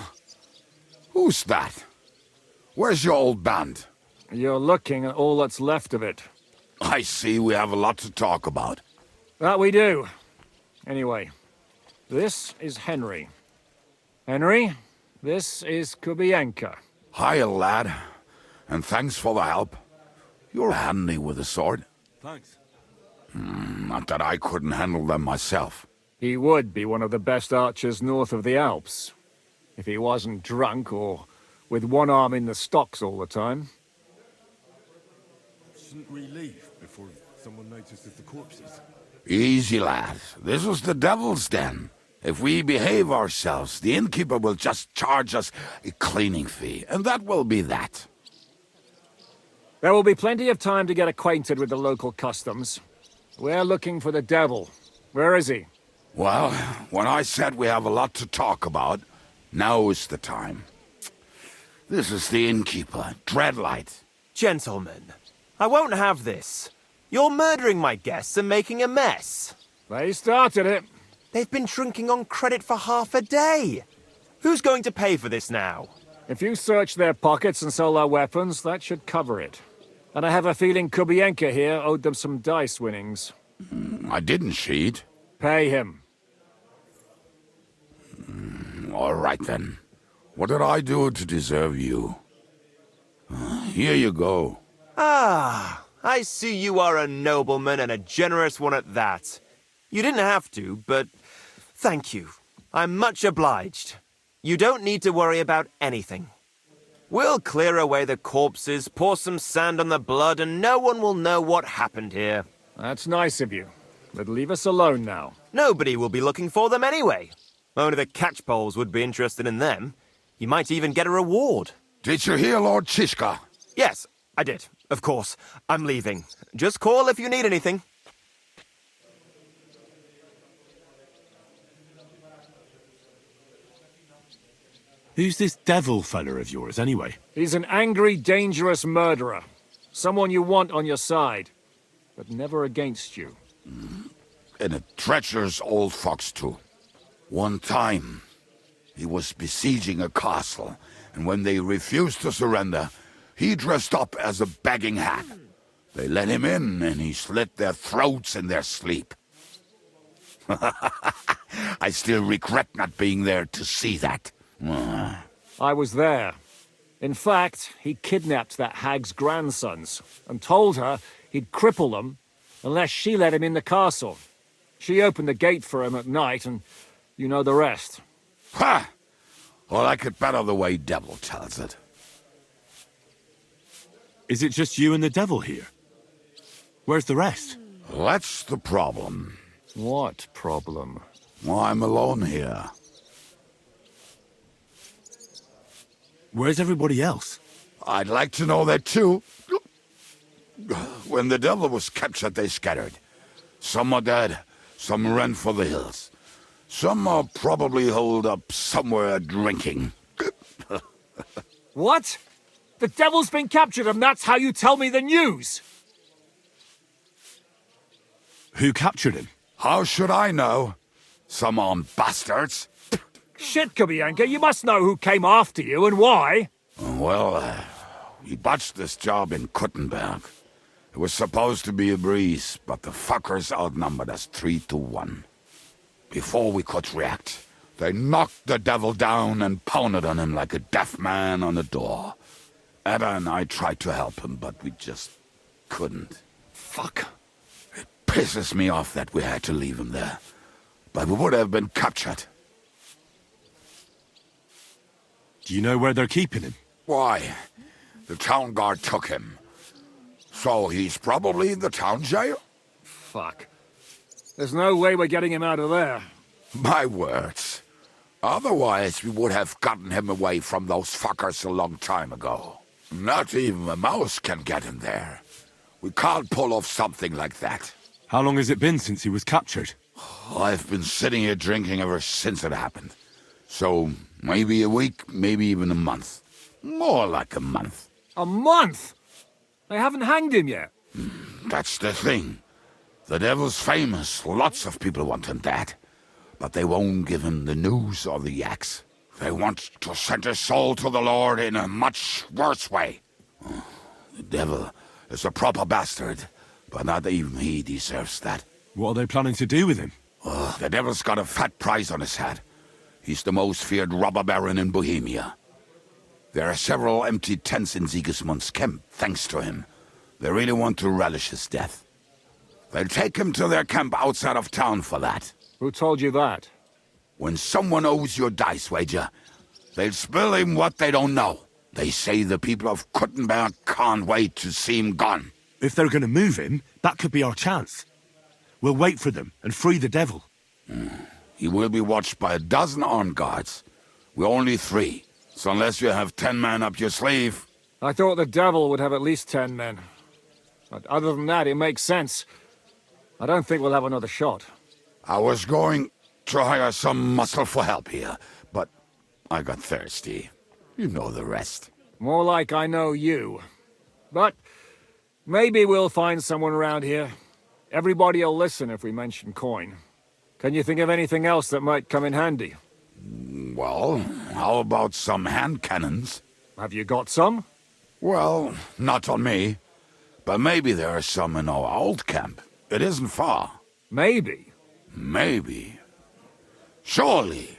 Who's that? Where's your old band? You're looking at all that's left of it. I see we have a lot to talk about. That we do. Anyway, this is Henry. Henry, this is Kubienka. Hiya, lad. And thanks for the help. You're handy with a sword. Thanks. Not that I couldn't handle them myself. He would be one of the best archers north of the Alps. If he wasn't drunk or with one arm in the stocks all the time. Shouldn't we leave before someone notices the corpses? Easy, lad. This was the devil's den. If we behave ourselves, the innkeeper will just charge us a cleaning fee, and that will be that. There will be plenty of time to get acquainted with the local customs. We're looking for the devil. Where is he? Well, when I said we have a lot to talk about, now is the time. This is the innkeeper, Dreadlight. Gentlemen, I won't have this. You're murdering my guests and making a mess. They started it. They've been drinking on credit for half a day. Who's going to pay for this now? If you search their pockets and sell their weapons, that should cover it. And I have a feeling Kubienka here owed them some dice winnings. I didn't cheat. Pay him. All right, then. What did I do to deserve you? Here you go. Ah, I see you are a nobleman and a generous one at that. You didn't have to, but thank you. I'm much obliged. You don't need to worry about anything. We'll clear away the corpses, pour some sand on the blood, and no one will know what happened here. That's nice of you. But leave us alone now. Nobody will be looking for them anyway. Only the catchpoles would be interested in them. You might even get a reward. Did you hear Lord Chishka? Yes, I did. Of course. I'm leaving. Just call if you need anything. Who's this devil fella of yours, anyway? He's an angry, dangerous murderer. Someone you want on your side, but never against you. And a treacherous old fox, too. One time, he was besieging a castle, and when they refused to surrender, he dressed up as a begging hag. They let him in, and he slit their throats in their sleep. I still regret not being there to see that. I was there. In fact, he kidnapped that hag's grandsons and told her he'd cripple them unless she let him in the castle. She opened the gate for him at night, and you know the rest. Ha! Well, I could better the way Devil tells it. Is it just you and the devil here? Where's the rest? That's the problem. What problem? Well, I'm alone here. Where's everybody else? I'd like to know that too. When the devil was captured, they scattered. Some are dead, some ran for the hills. Some are probably holed up somewhere drinking. What? The devil's been captured and that's how you tell me the news? Who captured him? How should I know? Some armed bastards. Shit, Kubianka, you must know who came after you and why. Well, we botched this job in Kuttenberg. It was supposed to be a breeze, but the fuckers outnumbered us 3-1. Before we could react, they knocked the devil down and pounded on him like a deaf man on a door. Ada and I tried to help him, but we just couldn't. Fuck. It pisses me off that we had to leave him there. But we would have been captured. Do you know where they're keeping him? Why? The town guard took him. So he's probably in the town jail? Fuck. There's no way we're getting him out of there. My words. Otherwise, we would have gotten him away from those fuckers a long time ago. Not even a mouse can get him there. We can't pull off something like that. How long has it been since he was captured? I've been sitting here drinking ever since it happened. So, maybe a week, maybe even a month. More like a month. A month? They haven't hanged him yet. That's the thing. The devil's famous. Lots of people want him dead. But they won't give him the news or the axe. They want to send his soul to the Lord in a much worse way. The devil is a proper bastard, but not even he deserves that. What are they planning to do with him? The devil's got a fat price on his head. He's the most feared robber baron in Bohemia. There are several empty tents in Sigismund's camp, thanks to him. They really want to relish his death. They'll take him to their camp outside of town for that. Who told you that? When someone owes you a dice wager, they'll spill him what they don't know. They say the people of Kuttenberg can't wait to see him gone. If they're going to move him, that could be our chance. We'll wait for them and free the devil. He will be watched by 12 armed guards. We're only 3, so unless you have 10 men up your sleeve... I thought the devil would have at least 10 men. But other than that, it makes sense. I don't think we'll have another shot. I was going to hire some muscle for help here, but I got thirsty. You know the rest. More like I know you. But maybe we'll find someone around here. Everybody'll listen if we mention coin. Can you think of anything else that might come in handy? Well, how about some hand cannons? Have you got some? Well, not on me. But maybe there are some in our old camp. It isn't far. Maybe? Maybe. Surely.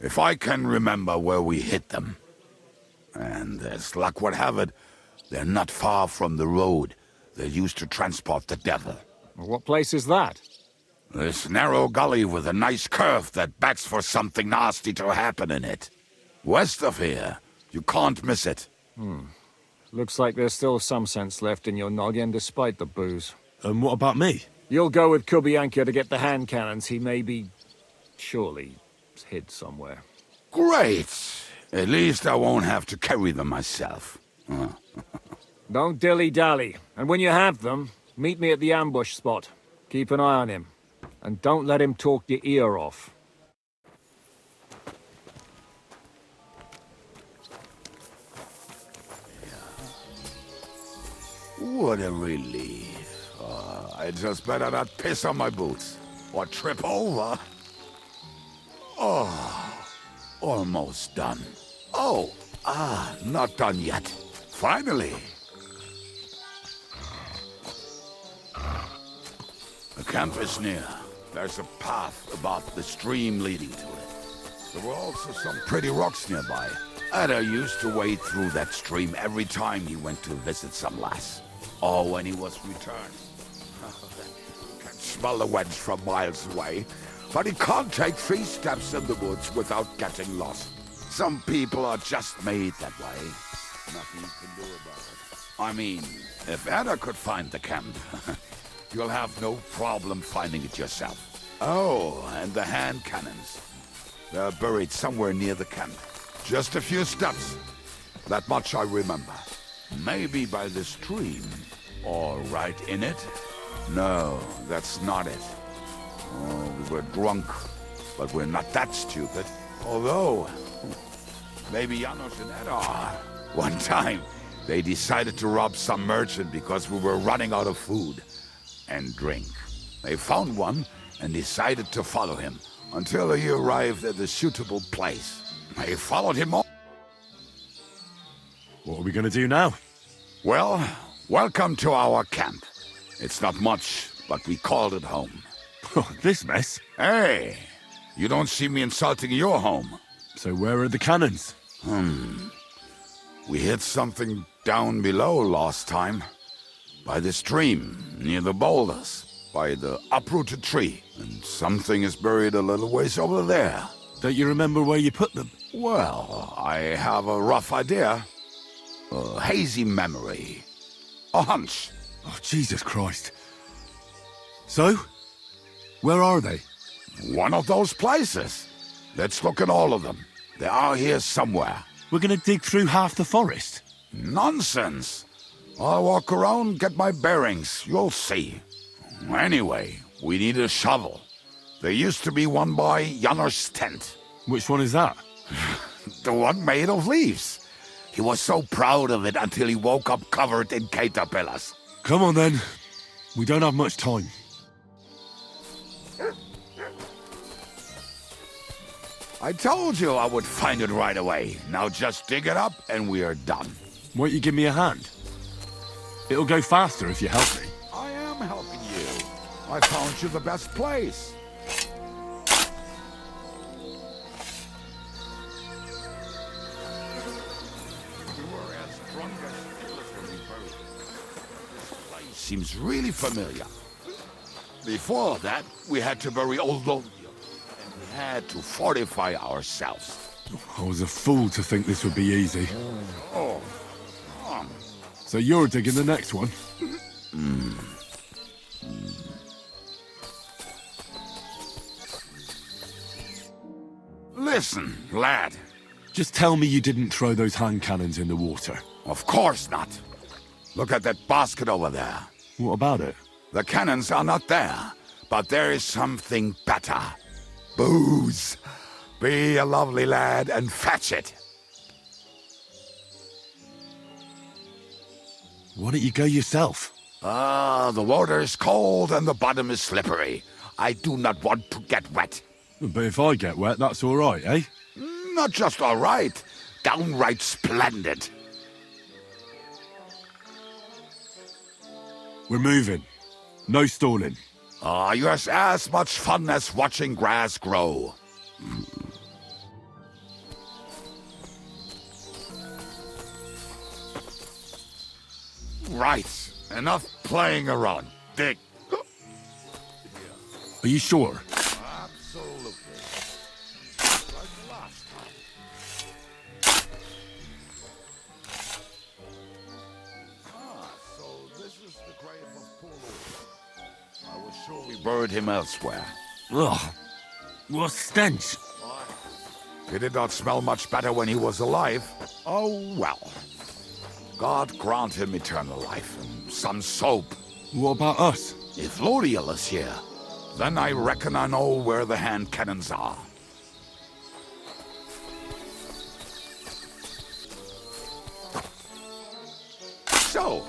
If I can remember where we hid them. And as luck would have it, they're not far from the road they used to transport the devil. What place is that? This narrow gully with a nice curve that begs for something nasty to happen in it. West of here. You can't miss it. Looks like there's still some sense left in your noggin despite the booze. And what about me? You'll go with Kubianka to get the hand cannons. He may be... surely hid somewhere. Great! At least I won't have to carry them myself. Don't dilly-dally. And when you have them, meet me at the ambush spot. Keep an eye on him. And don't let him talk your ear off. What a relief. I just better not piss on my boots. Or trip over. Oh, almost done. Oh, not done yet. Finally. The camp is near. There's a path above the stream leading to it. There were also some pretty rocks nearby. Ada used to wade through that stream every time he went to visit some lass. Or when he was returned. Can smell the wench from miles away, but he can't take 3 steps in the woods without getting lost. Some people are just made that way. Nothing you can do about it. I mean, if Ada could find the camp, you'll have no problem finding it yourself. Oh, and the hand cannons. They're buried somewhere near the camp. Just a few steps. That much I remember. Maybe by the stream. All right in it? No, that's not it. Oh, we were drunk, but we're not that stupid. Although, maybe Janos and Ed are. One time, they decided to rob some merchant because we were running out of food and drink. They found one and decided to follow him until he arrived at a suitable place. They followed him all. What are we gonna do now? Well, welcome to our camp. It's not much, but we called it home. This mess? Hey, you don't see me insulting your home. So where are the cannons? We hit something down below last time. By the stream, near the boulders. By the uprooted tree. And something is buried a little ways over there. Don't you remember where you put them? Well, I have a rough idea. A hazy memory. A hunch. Oh, Jesus Christ. So? Where are they? One of those places. Let's look at all of them. They are here somewhere. We're gonna dig through half the forest. Nonsense. I'll walk around, get my bearings. You'll see. Anyway, we need a shovel. There used to be one by Janos' tent. Which one is that? The one made of leaves. He was so proud of it until he woke up covered in caterpillars. Come on then. We don't have much time. I told you I would find it right away. Now just dig it up and we are done. Won't you give me a hand? It'll go faster if you help me. I am helping you. I found you the best place. Seems really familiar. Before that, we had to bury old Lodium, and we had to fortify ourselves. I was a fool to think this would be easy. Oh. So you're digging the next one? Listen, lad. Just tell me you didn't throw those hand cannons in the water. Of course not. Look at that basket over there. What about it? The cannons are not there, but there is something better. Booze. Be a lovely lad and fetch it. Why don't you go yourself? The water is cold and the bottom is slippery. I do not want to get wet. But if I get wet, that's all right, eh? Not just all right, downright splendid. We're moving. No stalling. Yours as much fun as watching grass grow. Right. Enough playing around. Dig. Are you sure? Absolutely. Like last time. So this is the grave of poor Lord. I was sure we buried him elsewhere. Ugh. What stench. He did not smell much better when he was alive. Oh, well. God grant him eternal life and some soap. What about us? If Lodiel is here, then I reckon I know where the hand cannons are. So,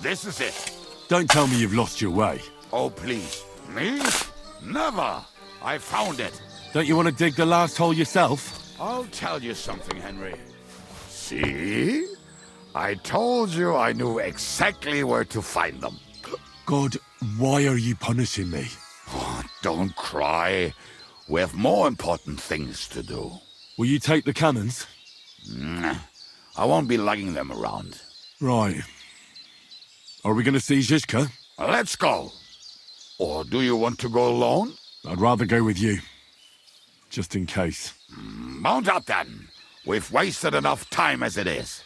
this is it. Don't tell me you've lost your way. Oh, please. Me? Never. I found it. Don't you want to dig the last hole yourself? I'll tell you something, Henry. See? I told you I knew exactly where to find them. God, why are you punishing me? Oh, don't cry. We have more important things to do. Will you take the cannons? I won't be lugging them around. Right. Are we going to see Zizka? Let's go. Or do you want to go alone? I'd rather go with you. Just in case. Mount up then. We've wasted enough time as it is.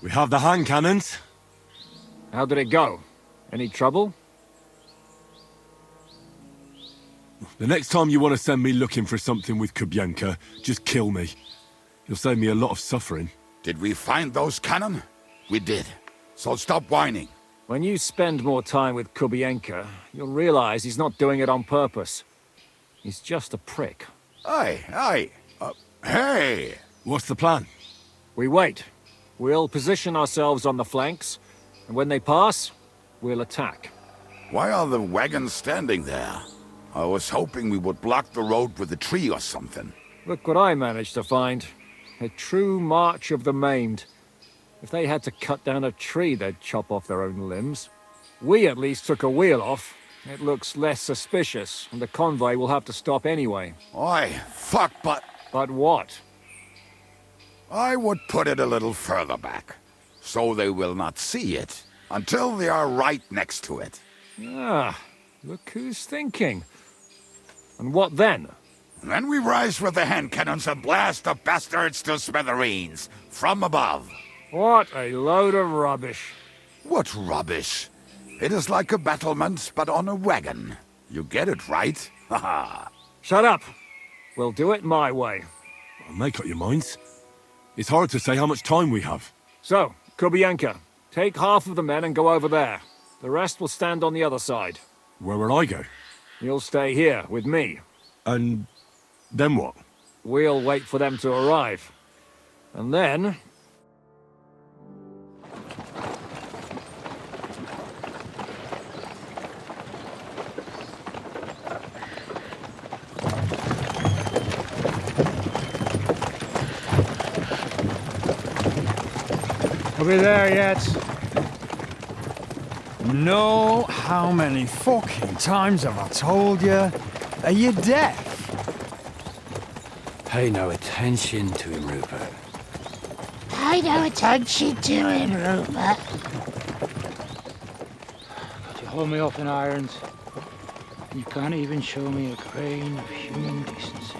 We have the hand cannons. How did it go? Any trouble? The next time you want to send me looking for something with Kubienka, just kill me. You'll save me a lot of suffering. Did we find those cannon? We did. So stop whining. When you spend more time with Kubienka, you'll realize he's not doing it on purpose. He's just a prick. Aye. Hey! What's the plan? We wait. We'll position ourselves on the flanks, and when they pass, we'll attack. Why are the wagons standing there? I was hoping we would block the road with a tree or something. Look what I managed to find. A true march of the maimed. If they had to cut down a tree, they'd chop off their own limbs. We at least took a wheel off. It looks less suspicious, and the convoy will have to stop anyway. Oi, fuck, but... But what? I would put it a little further back, so they will not see it until they are right next to it. Ah, look who's thinking. And what then? Then we rise with the hand cannons and blast the bastards to smithereens, from above. What a load of rubbish. What rubbish? It is like a battlement, but on a wagon. You get it, right? Haha. Shut up. We'll do it my way. Make up your minds. It's hard to say how much time we have. So, Kubienka, take half of the men and go over there. The rest will stand on the other side. Where will I go? You'll stay here, with me. And then what? We'll wait for them to arrive. And then... Are we there yet? No, how many fucking times have I told you? Are you deaf? Pay no attention to him, Rupert. Pay no attention to him, Rupert. You hold me up in irons. You can't even show me a grain of human decency.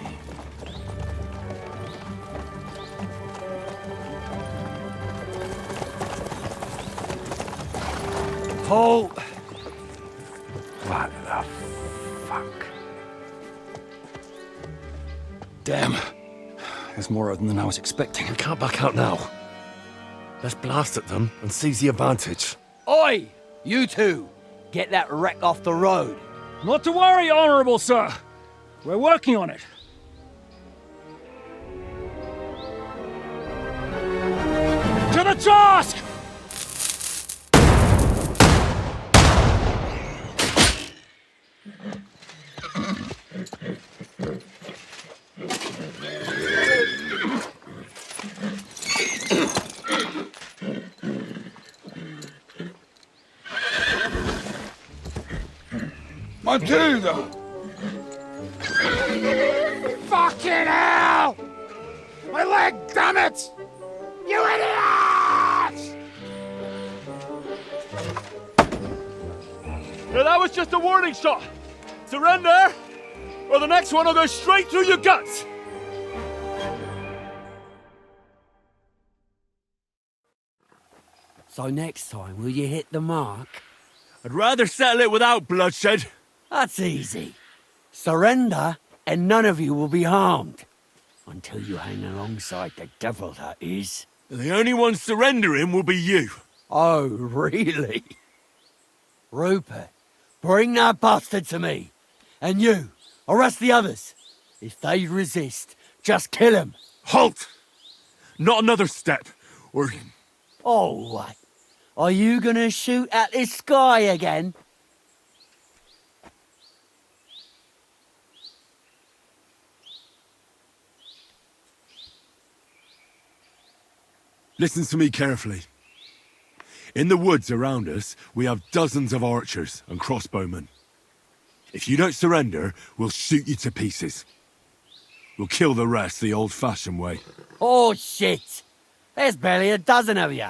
Halt! What the fuck? Damn. There's more of them than I was expecting. We can't back out now. Let's blast at them and seize the advantage. Oi! You two! Get that wreck off the road. Not to worry, Honorable Sir. We're working on it. To the task! Matilda! Fucking hell! My leg, damn it! You idiots! Now that was just a warning shot. Surrender, or the next one will go straight through your guts. So next time, will you hit the mark? I'd rather settle it without bloodshed. That's easy. Surrender, and none of you will be harmed. Until you hang alongside the devil, that is. The only one surrendering will be you. Oh, really? Rupert, bring that bastard to me. And you, arrest the others. If they resist, just kill them. Halt! Not another step, or... Oh, what? Are you gonna shoot at the sky again? Listen to me carefully. In the woods around us, we have dozens of archers and crossbowmen. If you don't surrender, we'll shoot you to pieces. We'll kill the rest the old-fashioned way. Oh, shit! There's barely a dozen of you.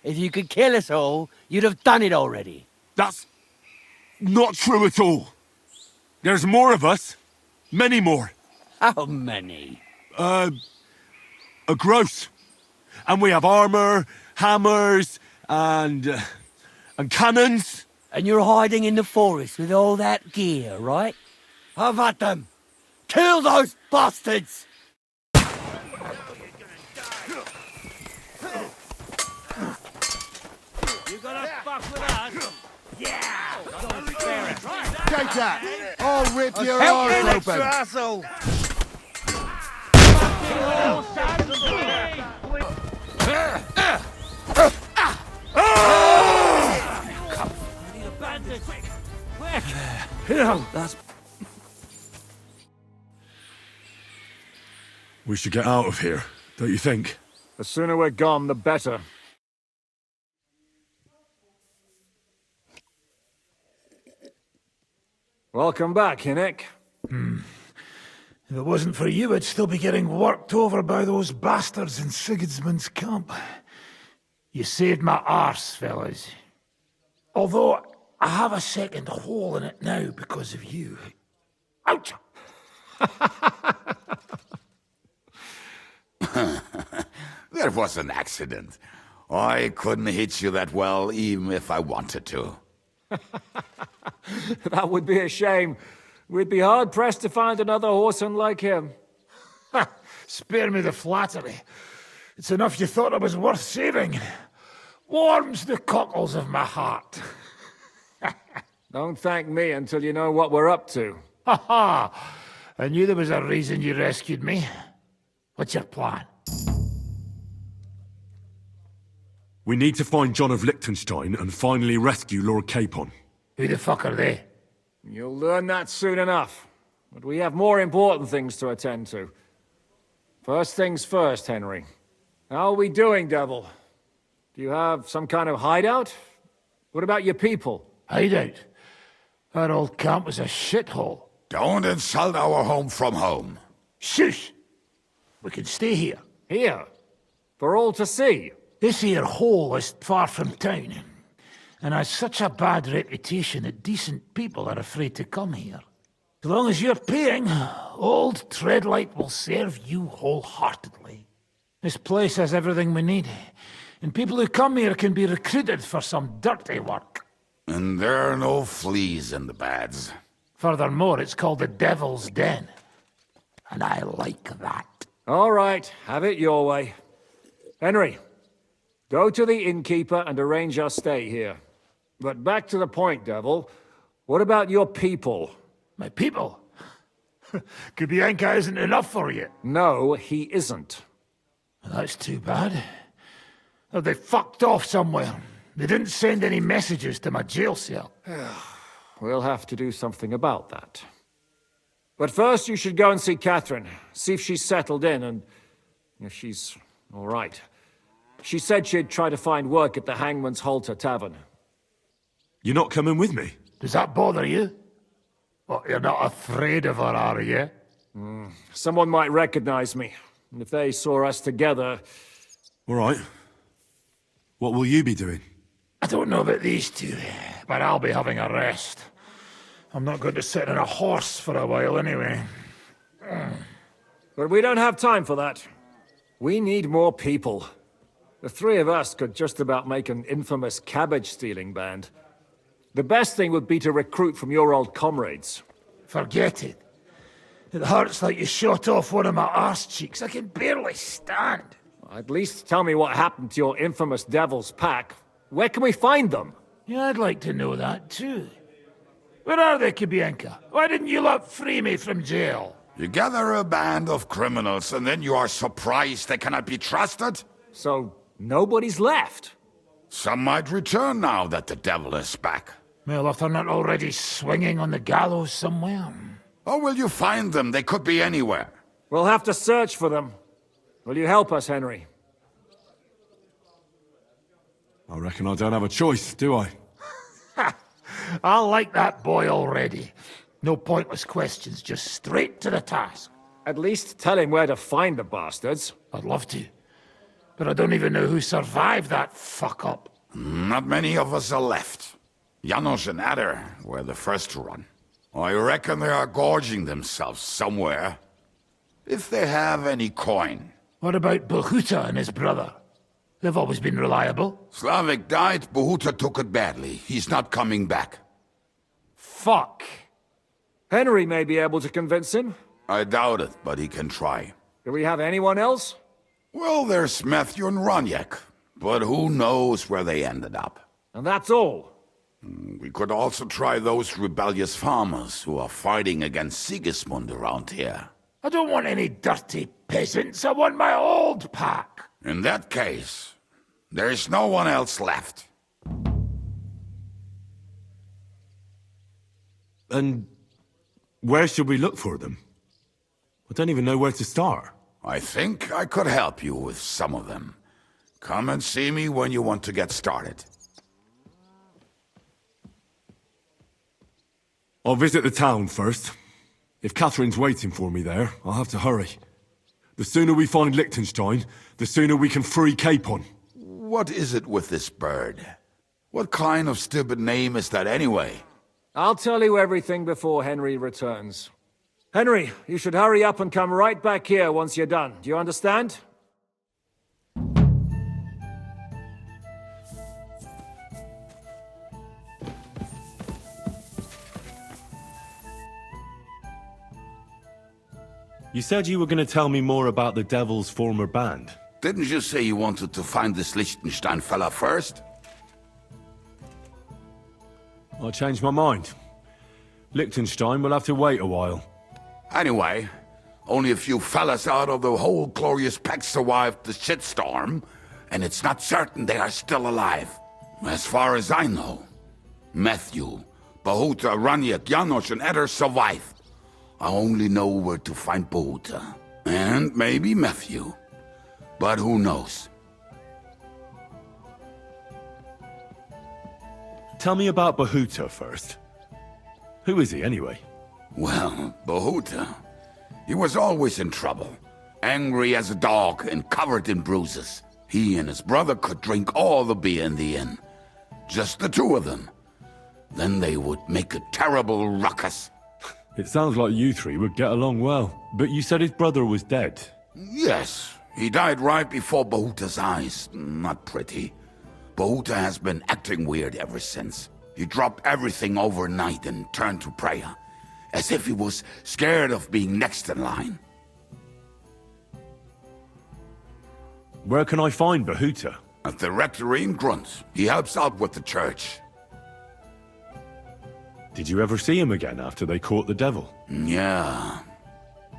If you could kill us all, you'd have done it already. That's not true at all. There's more of us. Many more. How many? A gross. And we have armor hammers and cannons. And you're hiding in the forest with all that gear, right? Have at them! Kill those bastards! You gonna fuck with us? Yeah! Take that! I'll rip your Help arse me, open! asshole! That's... We should get out of here, don't you think? The sooner we're gone, the better. Welcome back, Hinnick. If it wasn't for you, I'd still be getting worked over by those bastards in Sigismund's camp. You saved my arse, fellas. Although, I have a second hole in it now because of you. Ouch! That was an accident. I couldn't hit you that well, even if I wanted to. That would be a shame. We'd be hard-pressed to find another whoreson like him. Spare me the flattery. It's enough you thought I was worth saving. Warms the cockles of my heart. Don't thank me until you know what we're up to. Ha ha! I knew there was a reason you rescued me. What's your plan? We need to find John of Liechtenstein and finally rescue Lord Capon. Who the fuck are they? You'll learn that soon enough. But we have more important things to attend to. First things first, Henry. How are we doing, Devil? Do you have some kind of hideout? What about your people? Hideout? That old camp was a shithole. Don't insult our home from home. Shush! We can stay here. Here? For all to see? This here hole is far from town, and has such a bad reputation that decent people are afraid to come here. As long as you're paying, old Treadlight will serve you wholeheartedly. This place has everything we need, and people who come here can be recruited for some dirty work. And there are no fleas in the beds. Furthermore, it's called the Devil's Den, and I like that. All right, have it your way. Henry, go to the innkeeper and arrange our stay here. But back to the point, Devil. What about your people? My people? Kubienka isn't enough for you. No, he isn't. That's too bad. Oh, they fucked off somewhere. They didn't send any messages to my jail cell. We'll have to do something about that. But first you should go and see Catherine. See if she's settled in and if she's all right. She said she'd try to find work at the Hangman's Halter Tavern. You're not coming with me? Does that bother you? What, you're not afraid of her, are you? Someone might recognize me. And if they saw us together... All right. What will you be doing? I don't know about these two, but I'll be having a rest. I'm not going to sit on a horse for a while anyway. But we don't have time for that. We need more people. The three of us could just about make an infamous cabbage-stealing band. The best thing would be to recruit from your old comrades. Forget it. It hurts like you shot off one of my arse cheeks. I can barely stand. At least tell me what happened to your infamous Devil's Pack. Where can we find them? Yeah, I'd like to know that too. Where are they, Kubienka? Why didn't you lot free me from jail? You gather a band of criminals and then you are surprised they cannot be trusted? So, nobody's left? Some might return now that the devil is back. Well, if they're not already swinging on the gallows somewhere. Or will you find them? They could be anywhere. We'll have to search for them. Will you help us, Henry? I reckon I don't have a choice, do I? I like that boy already. No pointless questions, just straight to the task. At least tell him where to find the bastards. I'd love to. But I don't even know who survived that fuck-up. Not many of us are left. Janos and Adder were the first to run. I reckon they are gorging themselves somewhere. If they have any coin. What about Bahuta and his brother? They've always been reliable. Slavik died, Bohuta took it badly. He's not coming back. Fuck. Henry may be able to convince him. I doubt it, but he can try. Do we have anyone else? Well, there's Matthew and Roniek, but who knows where they ended up. And that's all? We could also try those rebellious farmers who are fighting against Sigismund around here. I don't want any dirty peasants. I want my old pack. In that case, there's no one else left. And where should we look for them? I don't even know where to start. I think I could help you with some of them. Come and see me when you want to get started. I'll visit the town first. If Catherine's waiting for me there, I'll have to hurry. The sooner we find Liechtenstein, the sooner we can free Capon. What is it with this bird? What kind of stupid name is that anyway? I'll tell you everything before Henry returns. Henry, you should hurry up and come right back here once you're done. Do you understand? You said you were going to tell me more about the Devil's former band. Didn't you say you wanted to find this Liechtenstein fella first? I changed my mind. Liechtenstein will have to wait a while. Anyway, only a few fellas out of the whole glorious pack survived the shitstorm, and it's not certain they are still alive. As far as I know, Matthew, Bohuta, Roniek, Janosch, and Eder survived. I only know where to find Bohuta. And maybe Matthew. But who knows? Tell me about Bohuta first. Who is he, anyway? Well, Bohuta, he was always in trouble. Angry as a dog and covered in bruises. He and his brother could drink all the beer in the inn. Just the two of them. Then they would make a terrible ruckus. It sounds like you three would get along well. But you said his brother was dead. Yes, he died right before Bohuta's eyes. Not pretty. Bohuta has been acting weird ever since. He dropped everything overnight and turned to prayer. As if he was scared of being next in line. Where can I find Bohuta? At the rectory in Grunt. He helps out with the church. Did you ever see him again after they caught the devil? Yeah.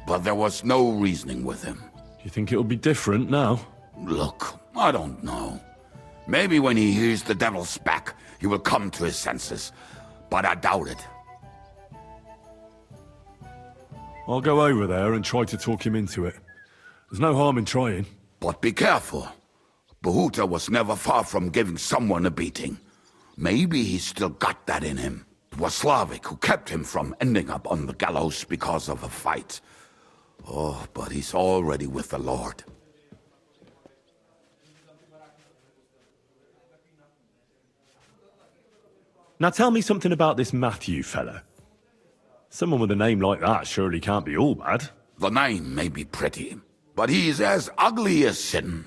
But there was no reasoning with him. Do you think it'll be different now? Look, I don't know. Maybe when he hears the devil's back, he will come to his senses. But I doubt it. I'll go over there and try to talk him into it. There's no harm in trying. But be careful. Bohuta was never far from giving someone a beating. Maybe he's still got that in him. It was Slavik who kept him from ending up on the gallows because of a fight. Oh, but he's already with the Lord. Now tell me something about this Matthew fella. Someone with a name like that surely can't be all bad. The name may be pretty, but he's as ugly as sin.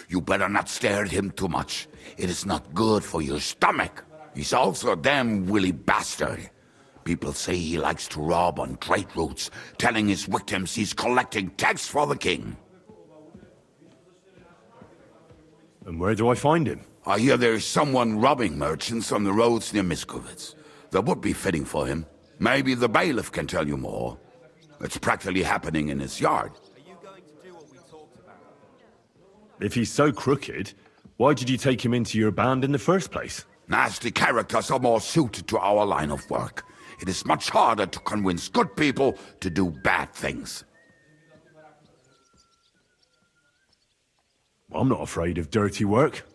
You better not stare at him too much. It is not good for your stomach. He's also a damn willy bastard. People say he likes to rob on trade routes, telling his victims he's collecting tax for the king. And where do I find him? I hear there's someone robbing merchants on the roads near Miskovitz. That would be fitting for him. Maybe the bailiff can tell you more. It's practically happening in his yard. If he's so crooked, why did you take him into your band in the first place? Nasty characters are more suited to our line of work. It is much harder to convince good people to do bad things. I'm not afraid of dirty work.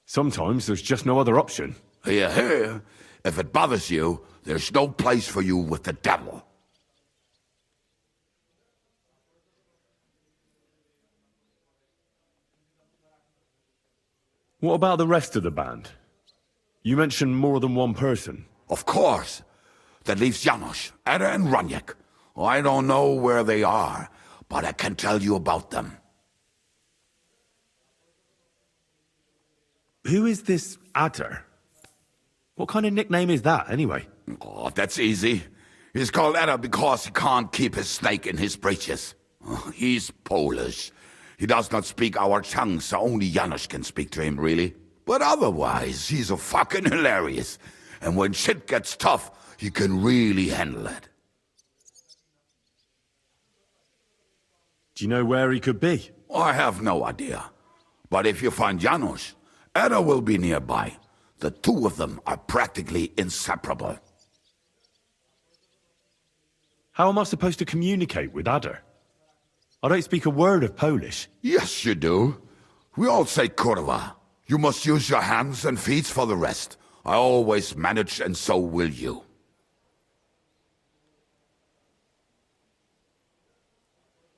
Sometimes there's just no other option. Hear, hear. If it bothers you, there's no place for you with the devil. What about the rest of the band? You mentioned more than one person. Of course. That leaves Janosch, Eder, and Roniek. I don't know where they are, but I can tell you about them. Who is this Adder? What kind of nickname is that, anyway? Oh, that's easy. He's called Adder because he can't keep his snake in his breeches. Oh, he's Polish. He does not speak our tongue, so only Janusz can speak to him, really. But otherwise, he's a fucking hilarious. And when shit gets tough, he can really handle it. Do you know where he could be? I have no idea. But if you find Janusz, Adder will be nearby. The two of them are practically inseparable. How am I supposed to communicate with Adder? I don't speak a word of Polish. Yes, you do. We all say kurwa. You must use your hands and feet for the rest. I always manage, and so will you.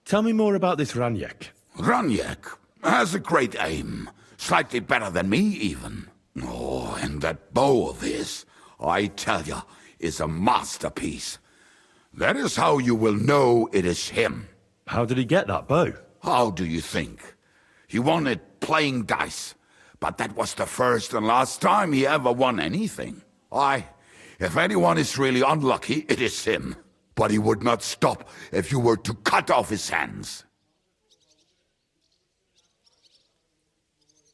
Tell me more about this Raniek. Raniek has a great aim. Slightly better than me, even. Oh, and that bow of his, I tell ya, is a masterpiece. That is how you will know it is him. How did he get that bow? How do you think? He won it playing dice. But that was the first and last time he ever won anything. If anyone is really unlucky, it is him. But he would not stop if you were to cut off his hands.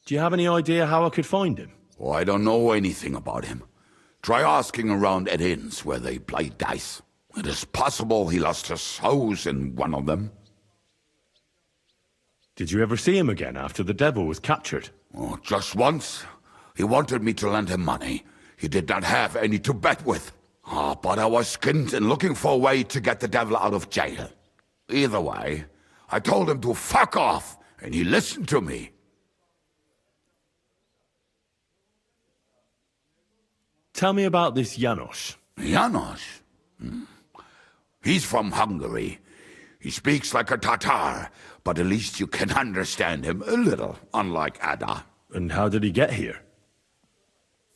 Do you have any idea how I could find him? Oh, I don't know anything about him. Try asking around at inns where they play dice. It is possible he lost his hose in one of them. Did you ever see him again after the devil was captured? Oh, just once. He wanted me to lend him money. He did not have any to bet with. But I was skinned and looking for a way to get the devil out of jail. Either way, I told him to fuck off, and he listened to me. Tell me about this Janusz. Janusz? He's from Hungary. He speaks like a Tatar, but at least you can understand him a little, unlike Adder. And how did he get here?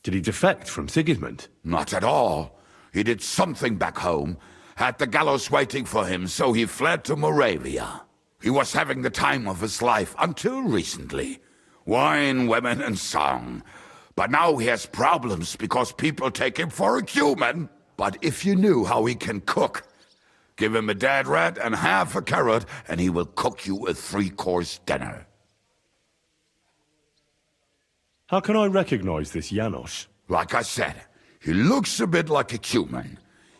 Did he defect from Sigismund? Not at all. He did something back home, had the gallows waiting for him, so he fled to Moravia. He was having the time of his life until recently. Wine, women, and song. But now he has problems because people take him for a human. But if you knew how he can cook, give him a dead rat and half a carrot, and he will cook you a 3-course dinner. How can I recognize this Janusz? Like I said, he looks a bit like a human.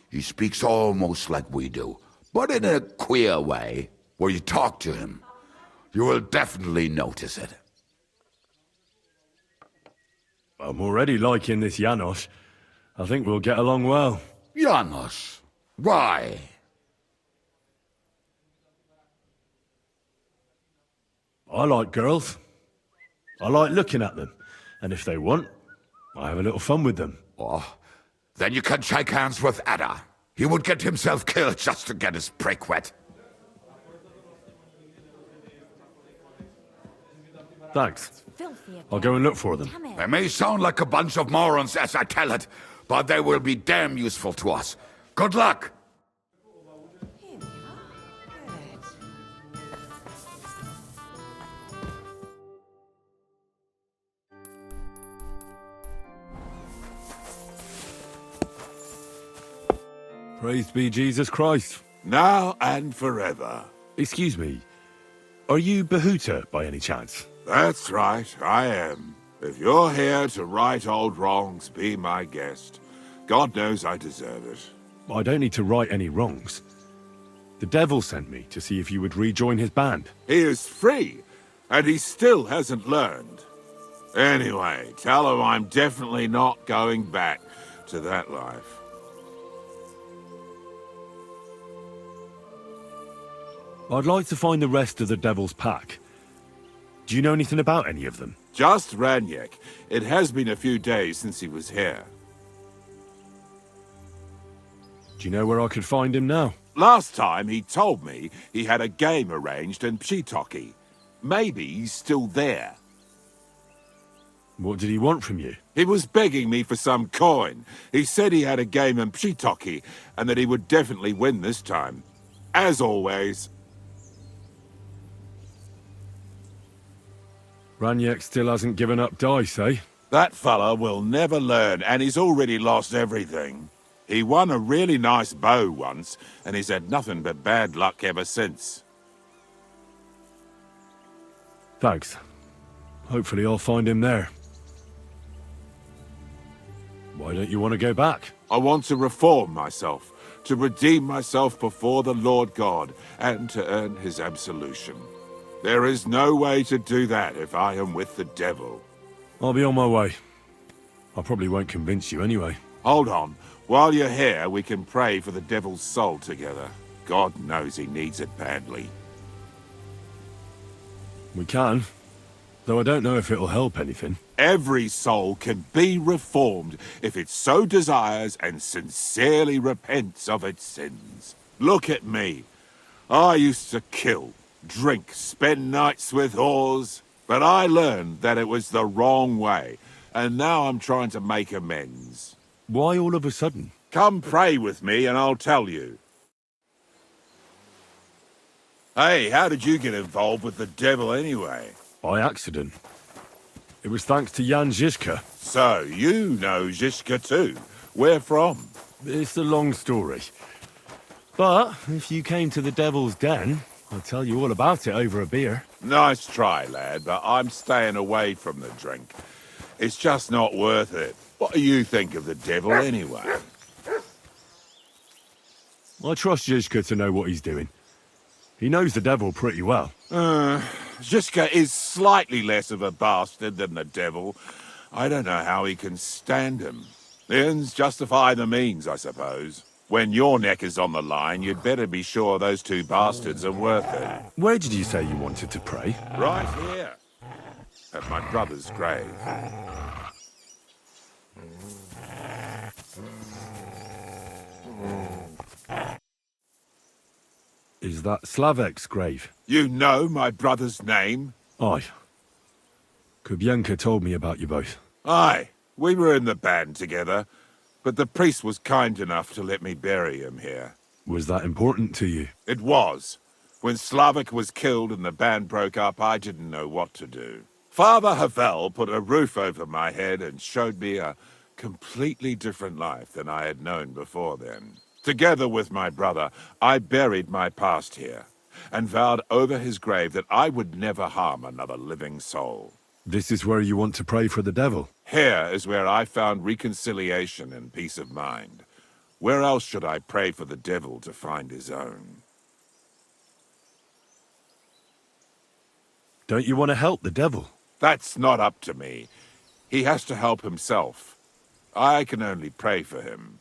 He speaks almost like we do, but in a queer way. Where you talk to him, you will definitely notice it. I'm already liking this Janusz. I think we'll get along well. Janusz? Why? I like girls. I like looking at them. And if they want, I have a little fun with them. Oh, then you can shake hands with Adder. He would get himself killed just to get his prick wet. Thanks. I'll go and look for them. They may sound like a bunch of morons as I tell it, but they will be damn useful to us. Good luck! Praised be Jesus Christ. Now and forever. Excuse me. Are you Behuta by any chance? That's right, I am. If you're here to right old wrongs, be my guest. God knows I deserve it. I don't need to right any wrongs. The devil sent me to see if you would rejoin his band. He is free, and he still hasn't learned. Anyway, tell him I'm definitely not going back to that life. I'd like to find the rest of the devil's pack. Do you know anything about any of them? Just Raniek. It has been a few days since he was here. Do you know where I could find him now? Last time he told me he had a game arranged in Pshitoki. Maybe he's still there. What did he want from you? He was begging me for some coin. He said he had a game in Pshitoki and that he would definitely win this time. As always. Raniek still hasn't given up dice, eh? That fella will never learn, and he's already lost everything. He won a really nice bow once, and he's had nothing but bad luck ever since. Thanks. Hopefully I'll find him there. Why don't you want to go back? I want to reform myself, to redeem myself before the Lord God, and to earn his absolution. There is no way to do that if I am with the devil. I'll be on my way. I probably won't convince you anyway. Hold on. While you're here, we can pray for the devil's soul together. God knows he needs it badly. We can, though I don't know if it'll help anything. Every soul can be reformed if it so desires and sincerely repents of its sins. Look at me. I used to kill, drink, spend nights with whores, but I learned that it was the wrong way, and now I'm trying to make amends. Why all of a sudden? Come pray with me and I'll tell you. Hey, how did you get involved with the devil anyway? By accident. It was thanks to Jan Žižka. So, you know Žižka too. Where from? It's a long story. But if you came to the Devil's Den, I'll tell you all about it over a beer. Nice try, lad, but I'm staying away from the drink. It's just not worth it. What do you think of the devil anyway? I trust Žižka to know what he's doing. He knows the devil pretty well. Žižka is slightly less of a bastard than the devil. I don't know how he can stand him. The ends justify the means, I suppose. When your neck is on the line, you'd better be sure those two bastards are worth it. Where did you say you wanted to pray? Right here. At my brother's grave. Is that Slavek's grave? You know my brother's name? Aye. Kubienka told me about you both. Aye. We were in the band together, but the priest was kind enough to let me bury him here. Was that important to you? It was. When Slavek was killed and the band broke up, I didn't know what to do. Father Havel put a roof over my head and showed me a completely different life than I had known before then. Together with my brother, I buried my past here, and vowed over his grave that I would never harm another living soul. This is where you want to pray for the devil? Here is where I found reconciliation and peace of mind. Where else should I pray for the devil to find his own? Don't you want to help the devil? That's not up to me. He has to help himself. I can only pray for him.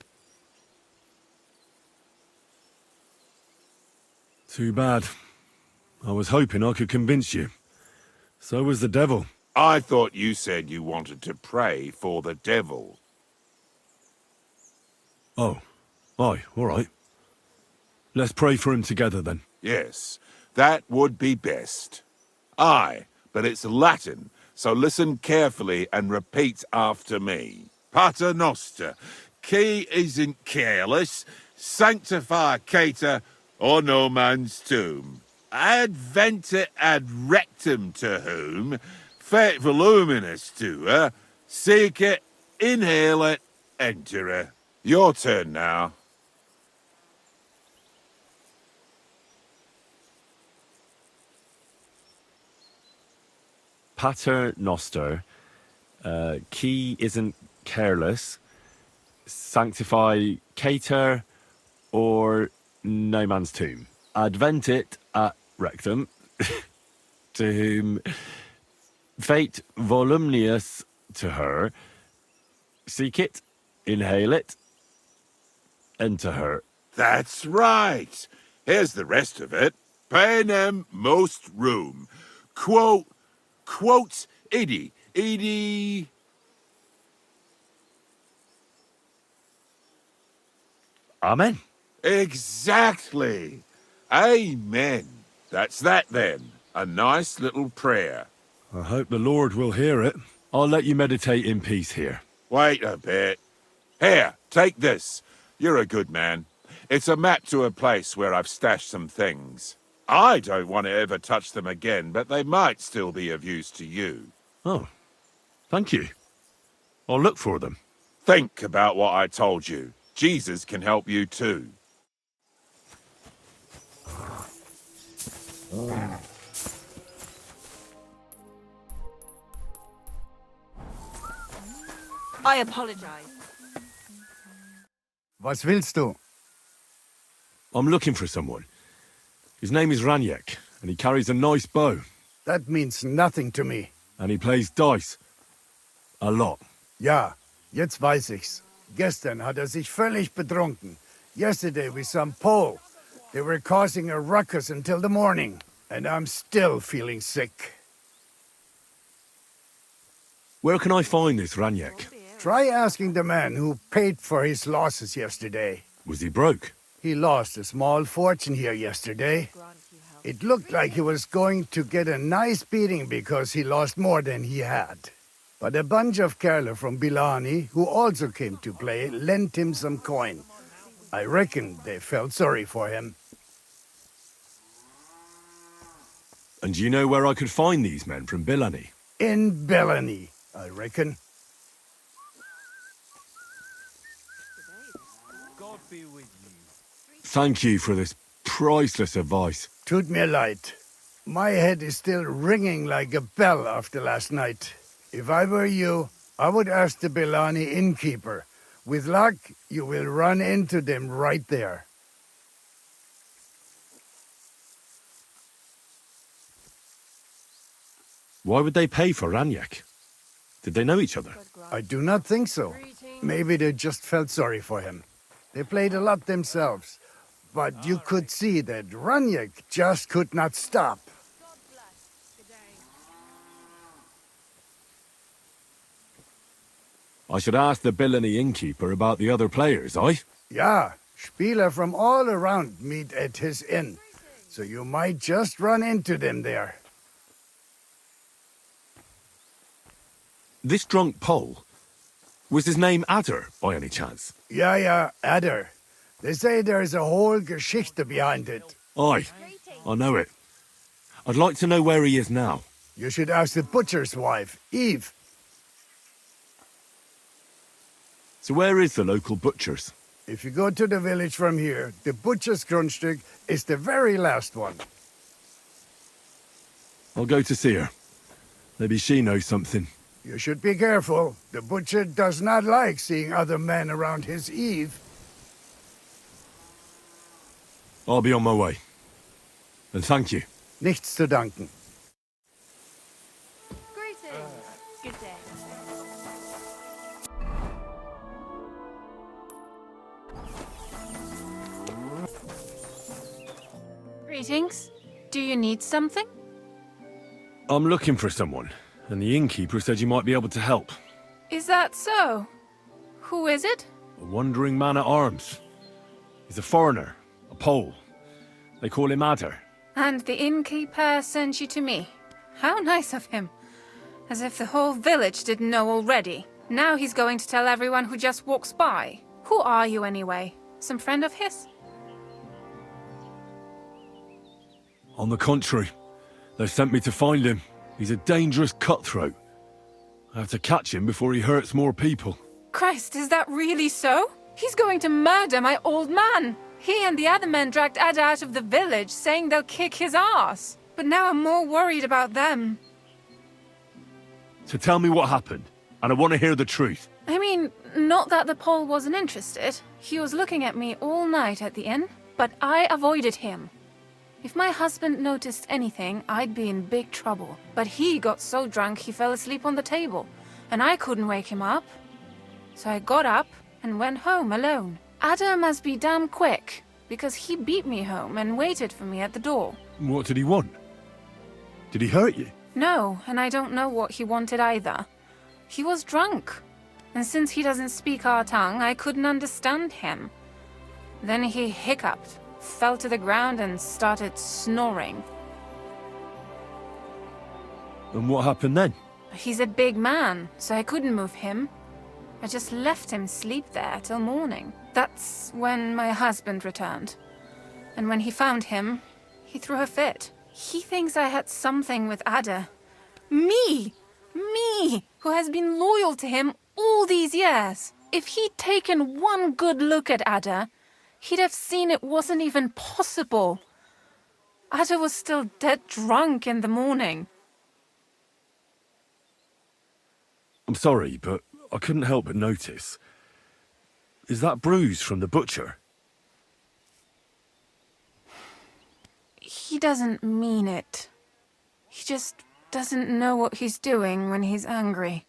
Too bad. I was hoping I could convince you. So was the devil. I thought you said you wanted to pray for the devil. Oh. Aye, all right. Let's pray for him together then. Yes, that would be best. Aye, but it's Latin, so listen carefully and repeat after me. Pater Noster, qui isn't careless, sanctificator, or no man's tomb. Adventure ad rectum to whom, fet voluminous to her, seek it, inhale it, enter her. Your turn now. Pater Noster, qui isn't careless, sanctify cater, or no man's tomb. Adventit at rectum, to whom fate voluminous to her, seek it, inhale it, enter her. That's right. Here's the rest of it. Panem most room. Quote idi. Amen. Exactly. Amen. That's that then. A nice little prayer. I hope the Lord will hear it. I'll let you meditate in peace here. Wait a bit. Here, take this. You're a good man. It's a map to a place where I've stashed some things. I don't want to ever touch them again, but they might still be of use to you. Oh, thank you. I'll look for them. Think about what I told you. Jesus can help you too. I apologize. Was willst du? I'm looking for someone. His name is Raniek, and he carries a nice bow. That means nothing to me. And he plays dice. A lot. Ja, jetzt weiß ich's. Gestern hat sich völlig betrunken. Yesterday with some Pole. They were causing a ruckus until the morning. And I'm still feeling sick. Where can I find this Raniek? Try asking the man who paid for his losses yesterday. Was he broke? He lost a small fortune here yesterday. It looked like he was going to get a nice beating because he lost more than he had. But a bunch of Kerler from Bilani, who also came to play, lent him some coin. I reckon they felt sorry for him. And do you know where I could find these men from Bilani? In Bilani, I reckon. God be with you. Thank you for this priceless advice. Tut mir leid. My head is still ringing like a bell after last night. If I were you, I would ask the Bilani innkeeper. With luck, you will run into them right there. Why would they pay for Raniek? Did they know each other? I do not think so. Maybe they just felt sorry for him. They played a lot themselves. But you could see that Raniek just could not stop. I should ask the Bilani innkeeper about the other players, aye? Yeah, Spieler from all around meet at his inn. So you might just run into them there. This drunk Pole, was his name Adder, by any chance? Yeah, Adder. They say there's a whole Geschichte behind it. Aye, I know it. I'd like to know where he is now. You should ask the butcher's wife, Eve. So where is the local butcher's? If you go to the village from here, the butcher's Grundstück is the very last one. I'll go to see her. Maybe she knows something. You should be careful. The butcher does not like seeing other men around his Eve. I'll be on my way. And thank you. Nichts zu danken. Greetings. Good day. Greetings. Do you need something? I'm looking for someone, and the innkeeper said you might be able to help. Is that so? Who is it? A wandering man at arms. He's a foreigner, a Pole. They call him Adder. And the innkeeper sent you to me. How nice of him. As if the whole village didn't know already. Now he's going to tell everyone who just walks by. Who are you anyway? Some friend of his? On the contrary, they sent me to find him. He's a dangerous cutthroat. I have to catch him before he hurts more people. Christ, is that really so? He's going to murder my old man. He and the other men dragged Ada out of the village, saying they'll kick his ass. But now I'm more worried about them. So tell me what happened, and I want to hear the truth. I mean, not that the Pole wasn't interested. He was looking at me all night at the inn, but I avoided him. If my husband noticed anything, I'd be in big trouble. But he got so drunk he fell asleep on the table, and I couldn't wake him up. So I got up and went home alone. Ada must be damn quick, because he beat me home and waited for me at the door. What did he want? Did he hurt you? No, and I don't know what he wanted either. He was drunk, and since he doesn't speak our tongue, I couldn't understand him. Then he hiccuped, fell to the ground and started snoring. And what happened then? He's a big man, so I couldn't move him. I just left him sleep there till morning. That's when my husband returned. And when he found him, he threw a fit. He thinks I had something with Ada. Me! Me! Who has been loyal to him all all these years. If he'd taken one good look at Ada, he'd have seen it wasn't even possible. Ada was still dead drunk in the morning. I'm sorry, but I couldn't help but notice. Is that bruise from the butcher? He doesn't mean it. He just doesn't know what he's doing when he's angry.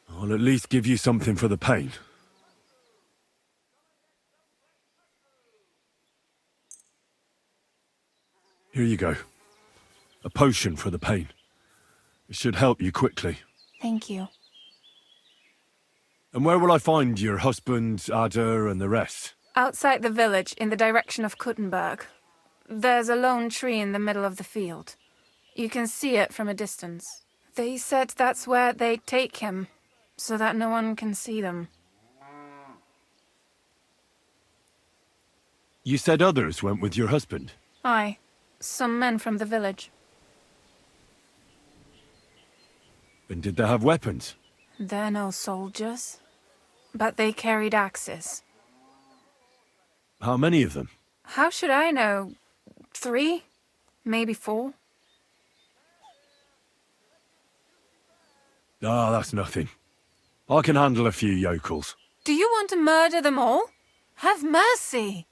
I'll at least give you something for the pain. Here you go. A potion for the pain. It should help you quickly. Thank you. And where will I find your husband, Ada, and the rest? Outside the village, in the direction of Kuttenberg. There's a lone tree in the middle of the field. You can see it from a distance. They said that's where they'd take him, so that no one can see them. You said others went with your husband? Aye, some men from the village. And did they have weapons? They're no soldiers, but they carried axes. How many of them? How should I know? 3? Maybe 4? Ah, that's nothing. I can handle a few yokels. Do you want to murder them all? Have mercy!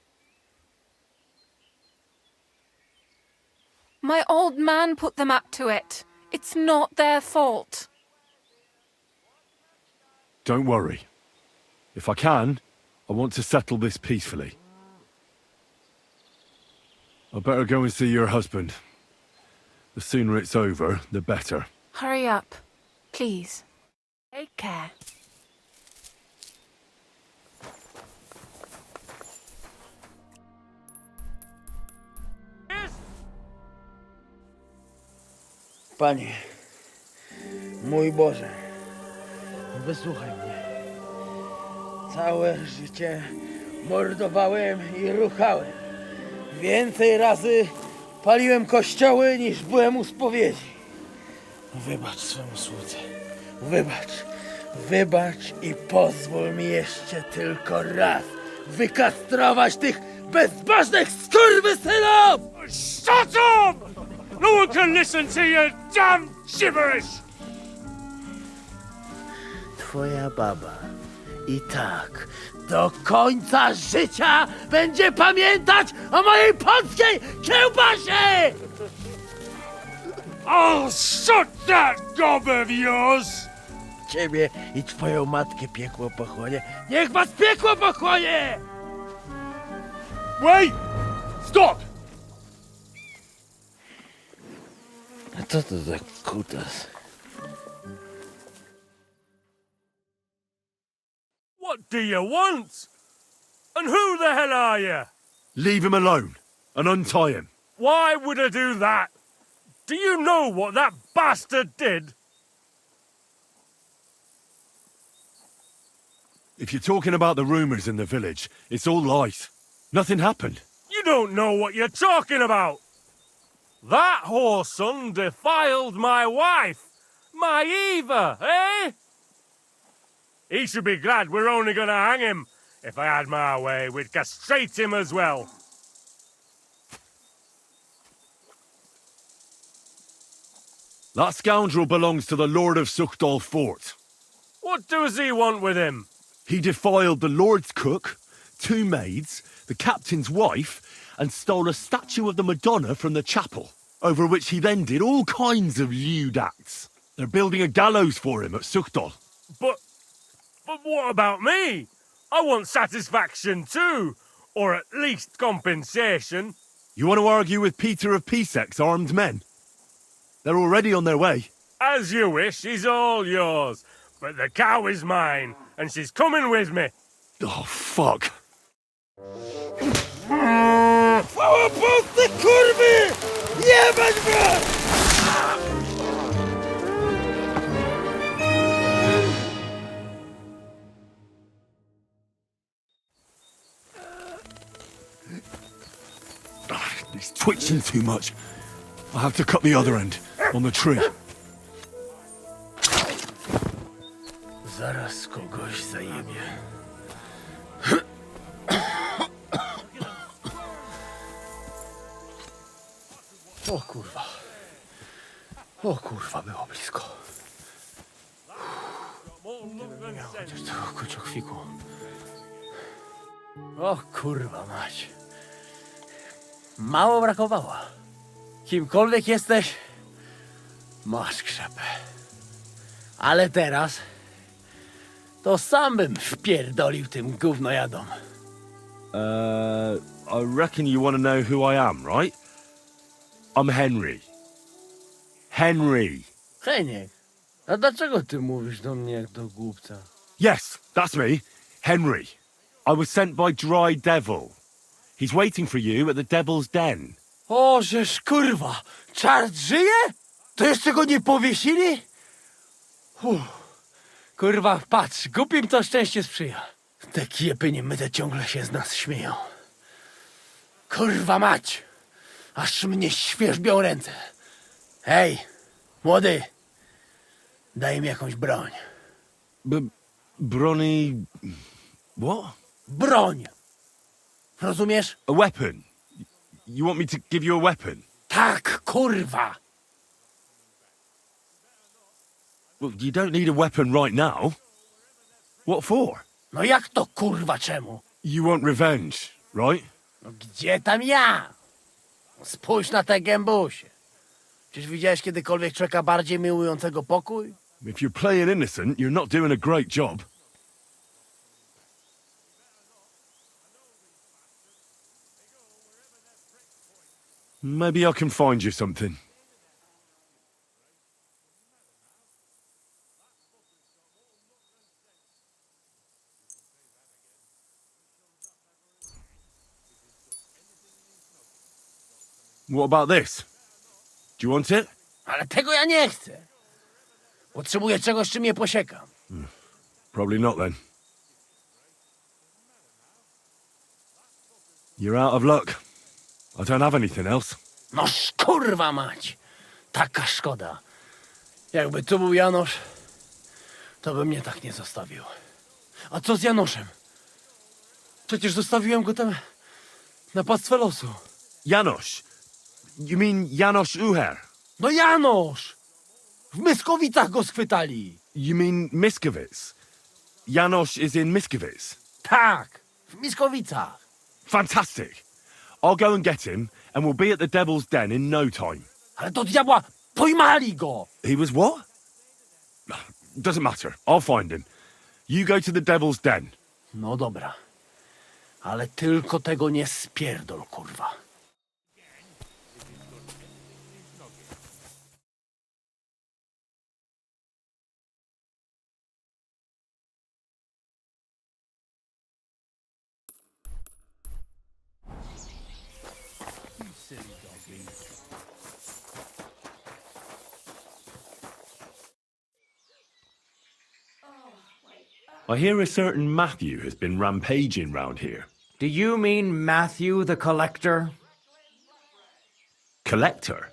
My old man put them up to it. It's not their fault. Don't worry. If I can, I want to settle this peacefully. I'd better go and see your husband. The sooner it's over, the better. Hurry up, please. Take care. Panie, mój Boże, wysłuchaj mnie. Całe życie mordowałem i ruchałem. Więcej razy paliłem kościoły, niż byłem u spowiedzi. Wybacz swemu słudze. Wybacz i pozwól mi jeszcze tylko raz wykastrować tych bezbożnych skurwysynów! Shut up! No one can listen to your damn gibberish! Twoja baba i tak do końca życia będzie pamiętać o mojej polskiej kiełbasie! I'll shut that gob of yours! Ciebie i twoją matkę piekło pochłonie. Niech was piekło pochłonie! Wait! Stop! A co to za kutas? What do you want? And who the hell are you? Leave him alone and untie him. Why would I do that? Do you know what that bastard did? If you're talking about the rumours in the village, it's all lies. Nothing happened. You don't know what you're talking about. That whoreson defiled my wife, my Eva, eh? He should be glad we're only gonna hang him. If I had my way, we'd castrate him as well. That scoundrel belongs to the Lord of Suchdal Fort. What does he want with him? He defiled the Lord's cook, 2 maids, the captain's wife, and stole a statue of the Madonna from the chapel, over which he then did all kinds of lewd acts. They're building a gallows for him at Suchdal. But what about me? I want satisfaction too, or at least compensation. You want to argue with Peter of Pisek's armed men? They're already on their way. As you wish, he's all yours. But the cow is mine, and she's coming with me. Oh, fuck. Chwała Polsce, kurwy! Jebać was! He's twitching too much. I'll have to cut the other end, on the tree. Zaraz kogoś zajebie. O kurwa. O kurwa, było blisko. Gdybym miał chociaż tego kociokwiku. O kurwa mać. Mało brakowało. Kimkolwiek jesteś, masz krzepę. Ale teraz to sam bym wpierdolił tym gównojadom. I reckon you want to know who I am, right? I'm Henry. Henry. Heniek, a dlaczego ty mówisz do mnie jak do głupca? Yes, that's me. Henry. I was sent by Dry Devil. He's waiting for you at the Devil's Den. O, żeż kurwa, czart żyje? To jeszcze go nie powiesili? Kurwa, patrz, głupim to szczęście sprzyja. Te kiepy niemyte ciągle się z nas śmieją. Kurwa mać, aż mnie świerzbią ręce. Hej, młody, daj mi jakąś broń. Brony... What? Broń! Rozumiesz? A weapon. You want me to give you a weapon? Tak, kurwa! Well, you don't need a weapon right now. What for? No jak to kurwa czemu? You want revenge, right? No gdzie tam ja? Spójrz na te gębusie. Czyż widziałeś kiedykolwiek człowieka bardziej miłującego pokój? If you're playing innocent, you're not doing a great job. Maybe I can find you something. What about this? Do you want it? Ale tego ja nie chcę. Potrzebuję czegoś, czym je posiekam. Probably not then. You're out of luck. I don't have anything else. No kurwa mać! Taka szkoda. Jakby tu był Janosz, to by mnie tak nie zostawił. A co z Janoszem? Przecież zostawiłem go tam na pastwę losu. Janosz? You mean Janos Uher? No Janosz! W Myskowicach go schwytali. You mean Miskowic? Janos is in Miskowic? Tak, w Myskowicach. Fantastic. I'll go and get him, and we'll be at the Devil's Den in no time. Ale do diabła, pojmali go! He was what? Doesn't matter. I'll find him. You go to the Devil's Den. No dobra. Ale tylko tego nie spierdol, kurwa. I hear a certain Matthew has been rampaging round here. Do you mean Matthew the Collector? Collector?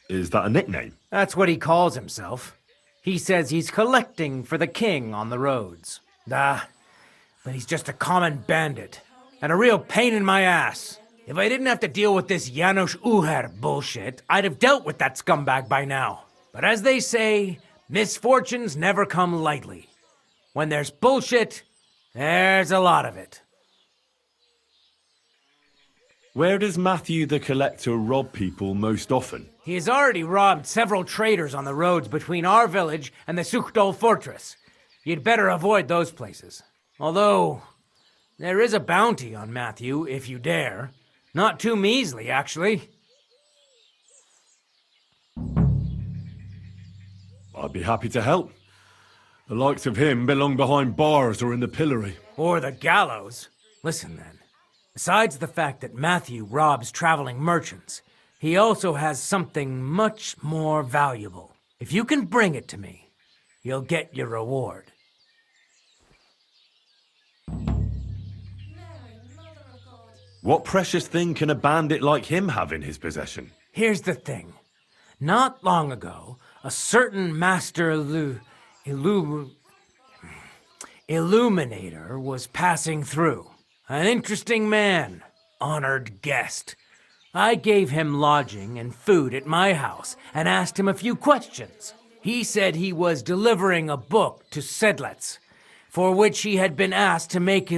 Is that a nickname? That's what he calls himself. He says he's collecting for the king on the roads. But he's just a common bandit. And a real pain in my ass. If I didn't have to deal with this Janos Uher bullshit, I'd have dealt with that scumbag by now. But as they say, misfortunes never come lightly. When there's bullshit, there's a lot of it. Where does Matthew the Collector rob people most often? He has already robbed several traders on the roads between our village and the Sukhdol fortress. You'd better avoid those places. Although, there is a bounty on Matthew, if you dare. Not too measly, actually. I'd be happy to help. The likes of him belong behind bars or in the pillory. Or the gallows. Listen, then. Besides the fact that Matthew robs traveling merchants, he also has something much more valuable. If you can bring it to me, you'll get your reward. What precious thing can a bandit like him have in his possession? Here's the thing. Not long ago, a certain Master Illuminator was passing through. An interesting man, honored guest. I gave him lodging and food at my house and asked him a few questions. He said he was delivering a book to Sedlets, for which he had been asked to make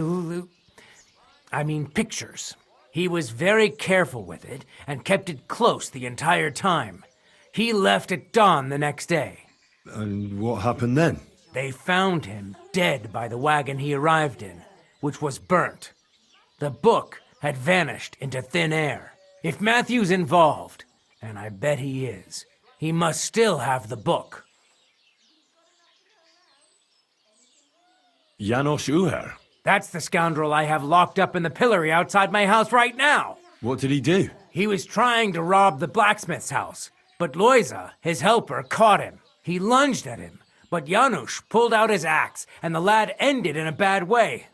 pictures. He was very careful with it and kept it close the entire time. He left at dawn the next day. And what happened then? They found him dead by the wagon he arrived in, which was burnt. The book had vanished into thin air. If Matthew's involved, and I bet he is, he must still have the book. Janos Uher? That's the scoundrel I have locked up in the pillory outside my house right now. What did he do? He was trying to rob the blacksmith's house, but Loisa, his helper, caught him. He lunged at him, but Janusz pulled out his axe, and the lad ended in a bad way.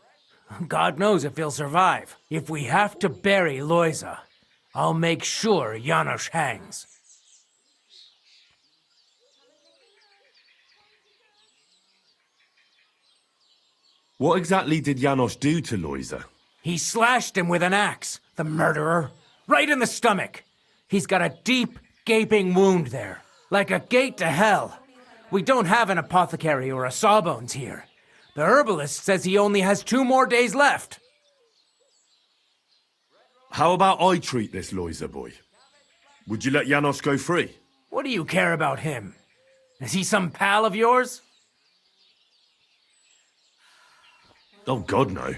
God knows if he'll survive. If we have to bury Loisa, I'll make sure Janusz hangs. What exactly did Janos do to Loisa? He slashed him with an axe, the murderer, right in the stomach. He's got a deep, gaping wound there, like a gate to hell. We don't have an apothecary or a sawbones here. The herbalist says he only has 2 more days left. How about I treat this Loisa boy? Would you let Janos go free? What do you care about him? Is he some pal of yours? Oh, God, no.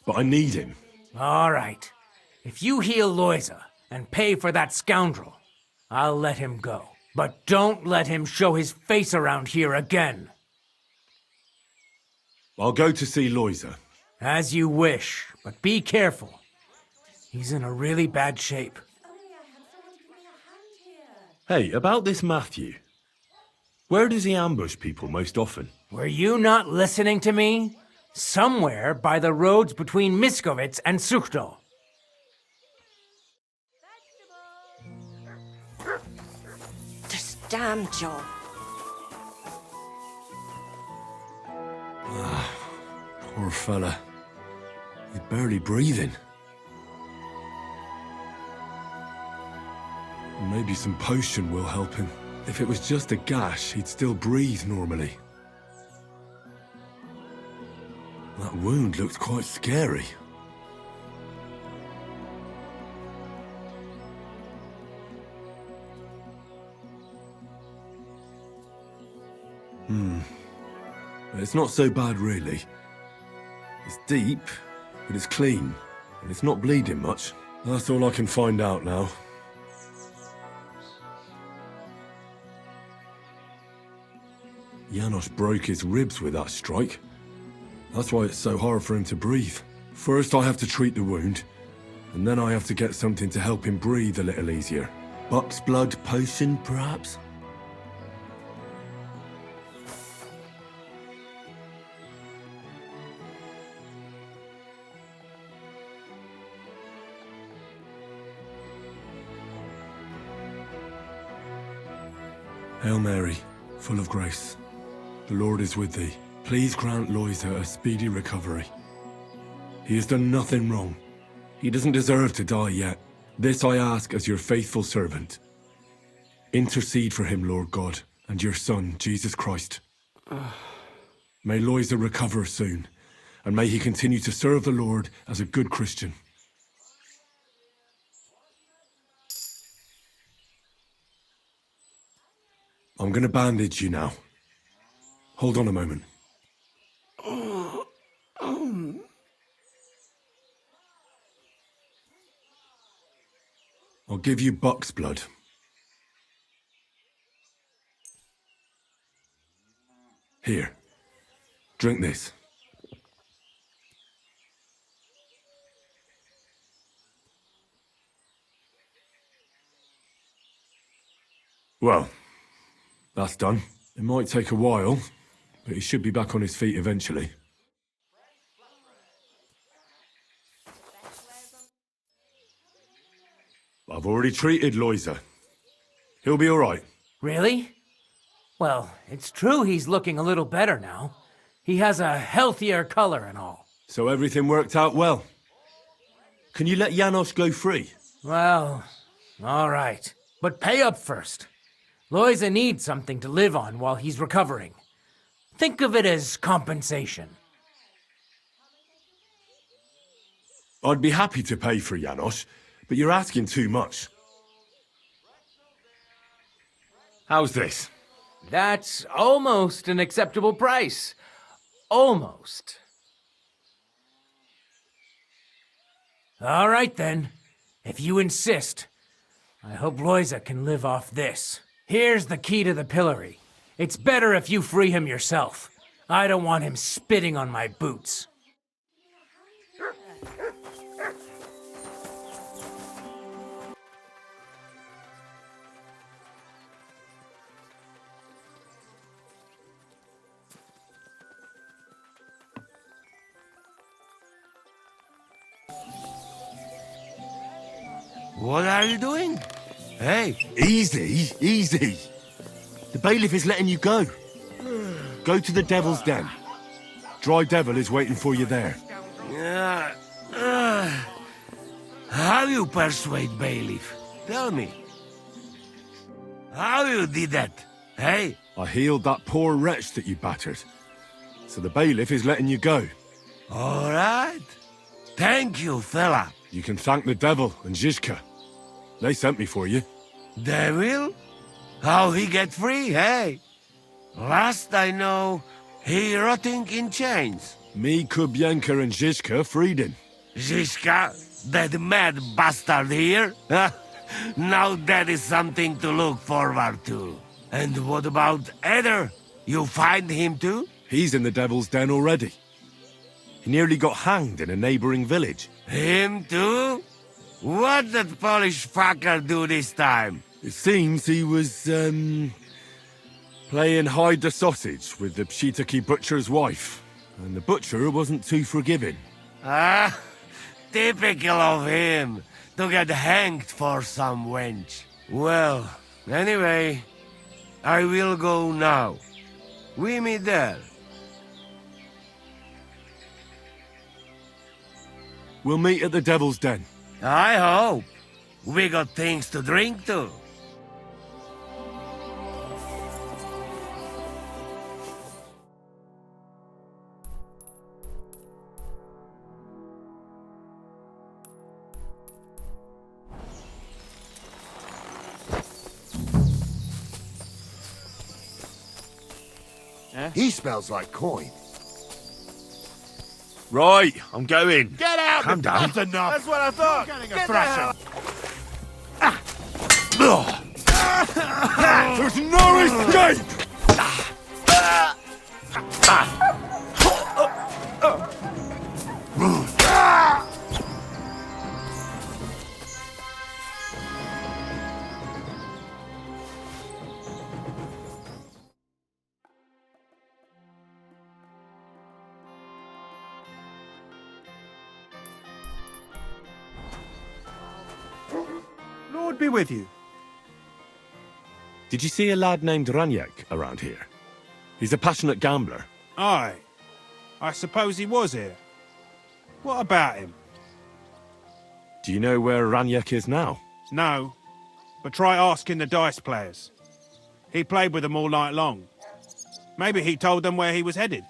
But I need him. All right. If you heal Loisa and pay for that scoundrel, I'll let him go. But don't let him show his face around here again. I'll go to see Loisa. As you wish, but be careful. He's in a really bad shape. Hey, about this Matthew. Where does he ambush people most often? Were you not listening to me? Somewhere by the roads between Miskovitz and Suchto. This damn job. Poor fella. He's barely breathing. Maybe some potion will help him. If it was just a gash, he'd still breathe normally. That wound looked quite scary. It's not so bad, really. It's deep, but it's clean, and it's not bleeding much. That's all I can find out now. Janos broke his ribs with that strike. That's why it's so hard for him to breathe. First I have to treat the wound, and then I have to get something to help him breathe a little easier. Buck's blood potion, perhaps? Hail Mary, full of grace. The Lord is with thee. Please grant Loisa a speedy recovery. He has done nothing wrong. He doesn't deserve to die yet. This I ask as your faithful servant. Intercede for him, Lord God, and your Son, Jesus Christ. May Loisa recover soon, and may he continue to serve the Lord as a good Christian. I'm gonna bandage you now. Hold on a moment. I'll give you Buck's blood. Here, drink this. Well, that's done. It might take a while, but he should be back on his feet eventually. I've already treated Loisa. He'll be all right. Really? Well, it's true he's looking a little better now. He has a healthier color and all. So everything worked out well. Can you let Janos go free? Well, all right. But pay up first. Loisa needs something to live on while he's recovering. Think of it as compensation. I'd be happy to pay for Janos, but you're asking too much. How's this? That's almost an acceptable price. Almost. All right, then. If you insist. I hope Loisa can live off this. Here's the key to the pillory. It's better if you free him yourself. I don't want him spitting on my boots. What are you doing? Hey, easy, easy. The bailiff is letting you go. Go to the Devil's Den. Dry Devil is waiting for you there. How you persuade bailiff? Tell me. How you did that, hey? I healed that poor wretch that you battered. So the bailiff is letting you go. All right. Thank you, fella. You can thank the devil and Zizka. They sent me for you. Devil? How he get free, hey? Last I know, he rotting in chains. Me, Kubienka, and Zizka freed him. Zizka? That mad bastard here? Now that is something to look forward to. And what about Eder? You find him too? He's in the Devil's Den already. He nearly got hanged in a neighboring village. Him too? What did Polish fucker do this time? It seems he was, playing hide the sausage with the Pshitaki butcher's wife. And the butcher wasn't too forgiving. Ah, typical of him. To get hanged for some wench. Well, anyway, I will go now. We meet there. We'll meet at the Devil's Den. I hope. We got things to drink to. He smells like coin. Right, I'm going. Get out! Calm down. That's enough. That's what I thought. Getting a thrashing. There's no escape! Lord be with you. Did you see a lad named Raniek around here? He's a passionate gambler. Aye. I suppose he was here. What about him? Do you know where Raniek is now? No. But try asking the dice players. He played with them all night long. Maybe he told them where he was headed.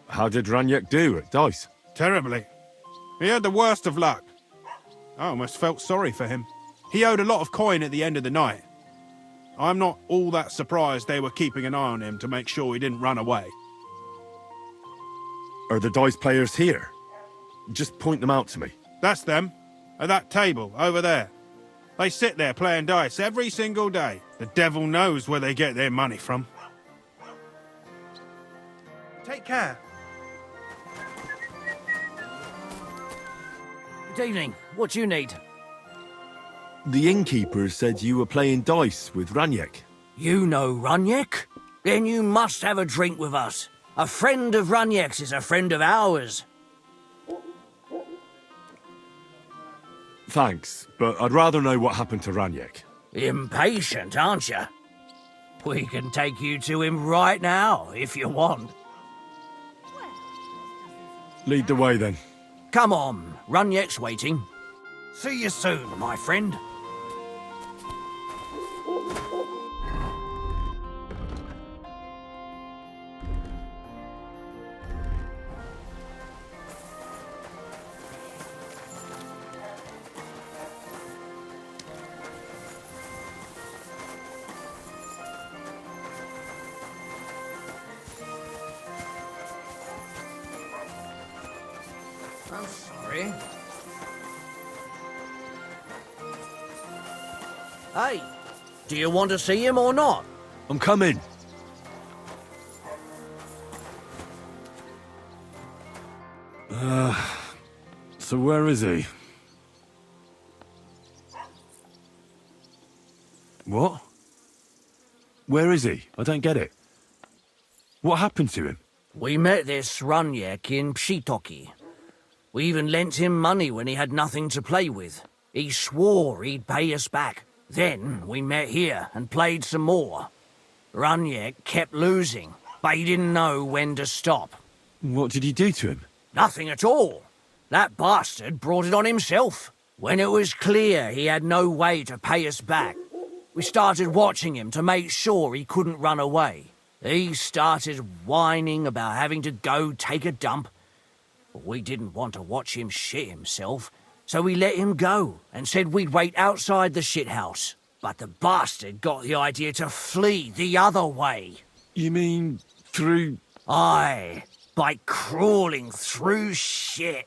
How did Raniek do at dice? Terribly. He had the worst of luck. I almost felt sorry for him. He owed a lot of coin at the end of the night. I'm not all that surprised they were keeping an eye on him to make sure he didn't run away. Are the dice players here? Just point them out to me. That's them. At that table, over there. They sit there playing dice every single day. The devil knows where they get their money from. Take care. Good evening. What do you need? The innkeeper said you were playing dice with Raniek. You know Raniek? Then you must have a drink with us. A friend of Raniek's is a friend of ours. Thanks, but I'd rather know what happened to Raniek. Impatient, aren't you? We can take you to him right now, if you want. Lead the way, then. Come on, Runyek's waiting. See you soon, my friend. I'm sorry. Hey, do you want to see him or not? I'm coming. So where is he? What? Where is he? I don't get it. What happened to him? We met this Runyek in Pshitoki. We even lent him money when he had nothing to play with. He swore he'd pay us back. Then we met here and played some more. Runyek kept losing, but he didn't know when to stop. What did he do to him? Nothing at all. That bastard brought it on himself. When it was clear he had no way to pay us back, we started watching him to make sure he couldn't run away. He started whining about having to go take a dump. We didn't want to watch him shit himself, so we let him go and said we'd wait outside the shithouse. But the bastard got the idea to flee the other way. You mean through... Aye, by crawling through shit.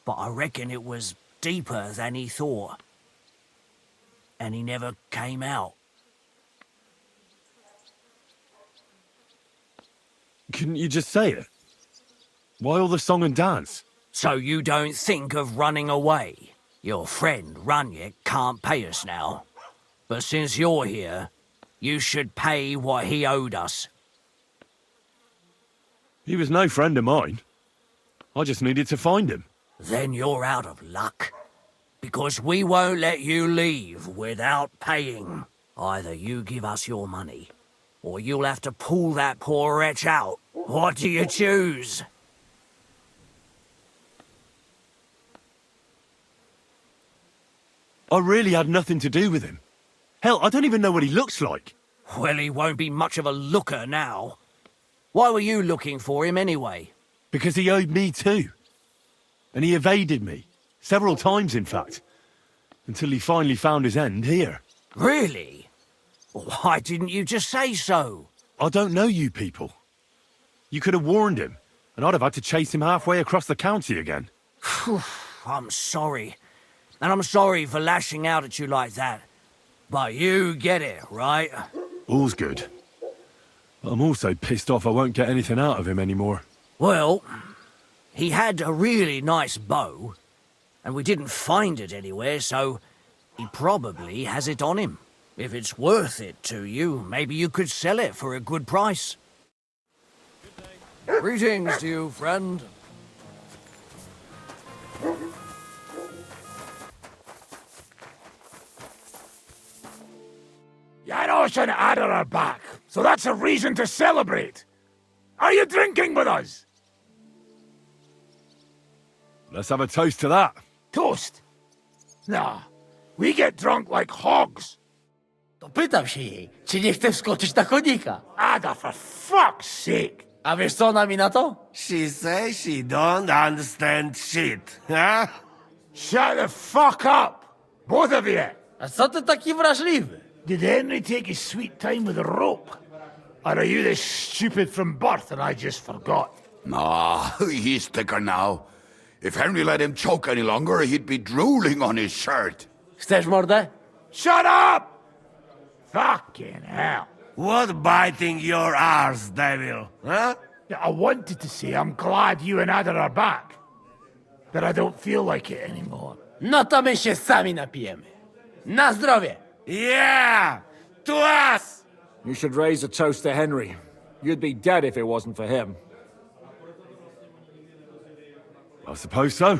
But I reckon it was deeper than he thought. And he never came out. Couldn't you just say it? Why all the song and dance? So you don't think of running away? Your friend Runyek can't pay us now. But since you're here, you should pay what he owed us. He was no friend of mine. I just needed to find him. Then you're out of luck. Because we won't let you leave without paying. Either you give us your money, or you'll have to pull that poor wretch out. What do you choose? I really had nothing to do with him. Hell, I don't even know what he looks like. Well, he won't be much of a looker now. Why were you looking for him anyway? Because he owed me too. And he evaded me. Several times, in fact. Until he finally found his end here. Really? Why didn't you just say so? I don't know you people. You could have warned him, and I'd have had to chase him halfway across the county again. I'm sorry. And I'm sorry for lashing out at you like that. But you get it, right? All's good. I'm also pissed off I won't get anything out of him anymore. Well, he had a really nice bow, and we didn't find it anywhere, so he probably has it on him. If it's worth it to you, maybe you could sell it for a good price. Greetings to you, friend. Janos and Ada are back, so that's a reason to celebrate. Are you drinking with us? Let's have a toast to that. Toast? Nah, we get drunk like hogs. To pytam się jej, czy nie chce wskoczyć na konika. Ada, for fuck's sake. A wiesz co ona mi na to? She says she don't understand shit, huh? Shut the fuck up, both of you. A co ty taki wrażliwy? Did Henry take his sweet time with a rope? Or are you this stupid from birth and I just forgot? Nah, he's thicker now. If Henry let him choke any longer, he'd be drooling on his shirt. Chcesz mordę? Shut up! Fucking hell. What biting your arse, devil, huh? I wanted to say I'm glad you and Ada are back. That I don't feel like it anymore. No to my się sami napijemy. Na zdrowie! Yeah! To us! You should raise a toast to Henry. You'd be dead if it wasn't for him. I suppose so.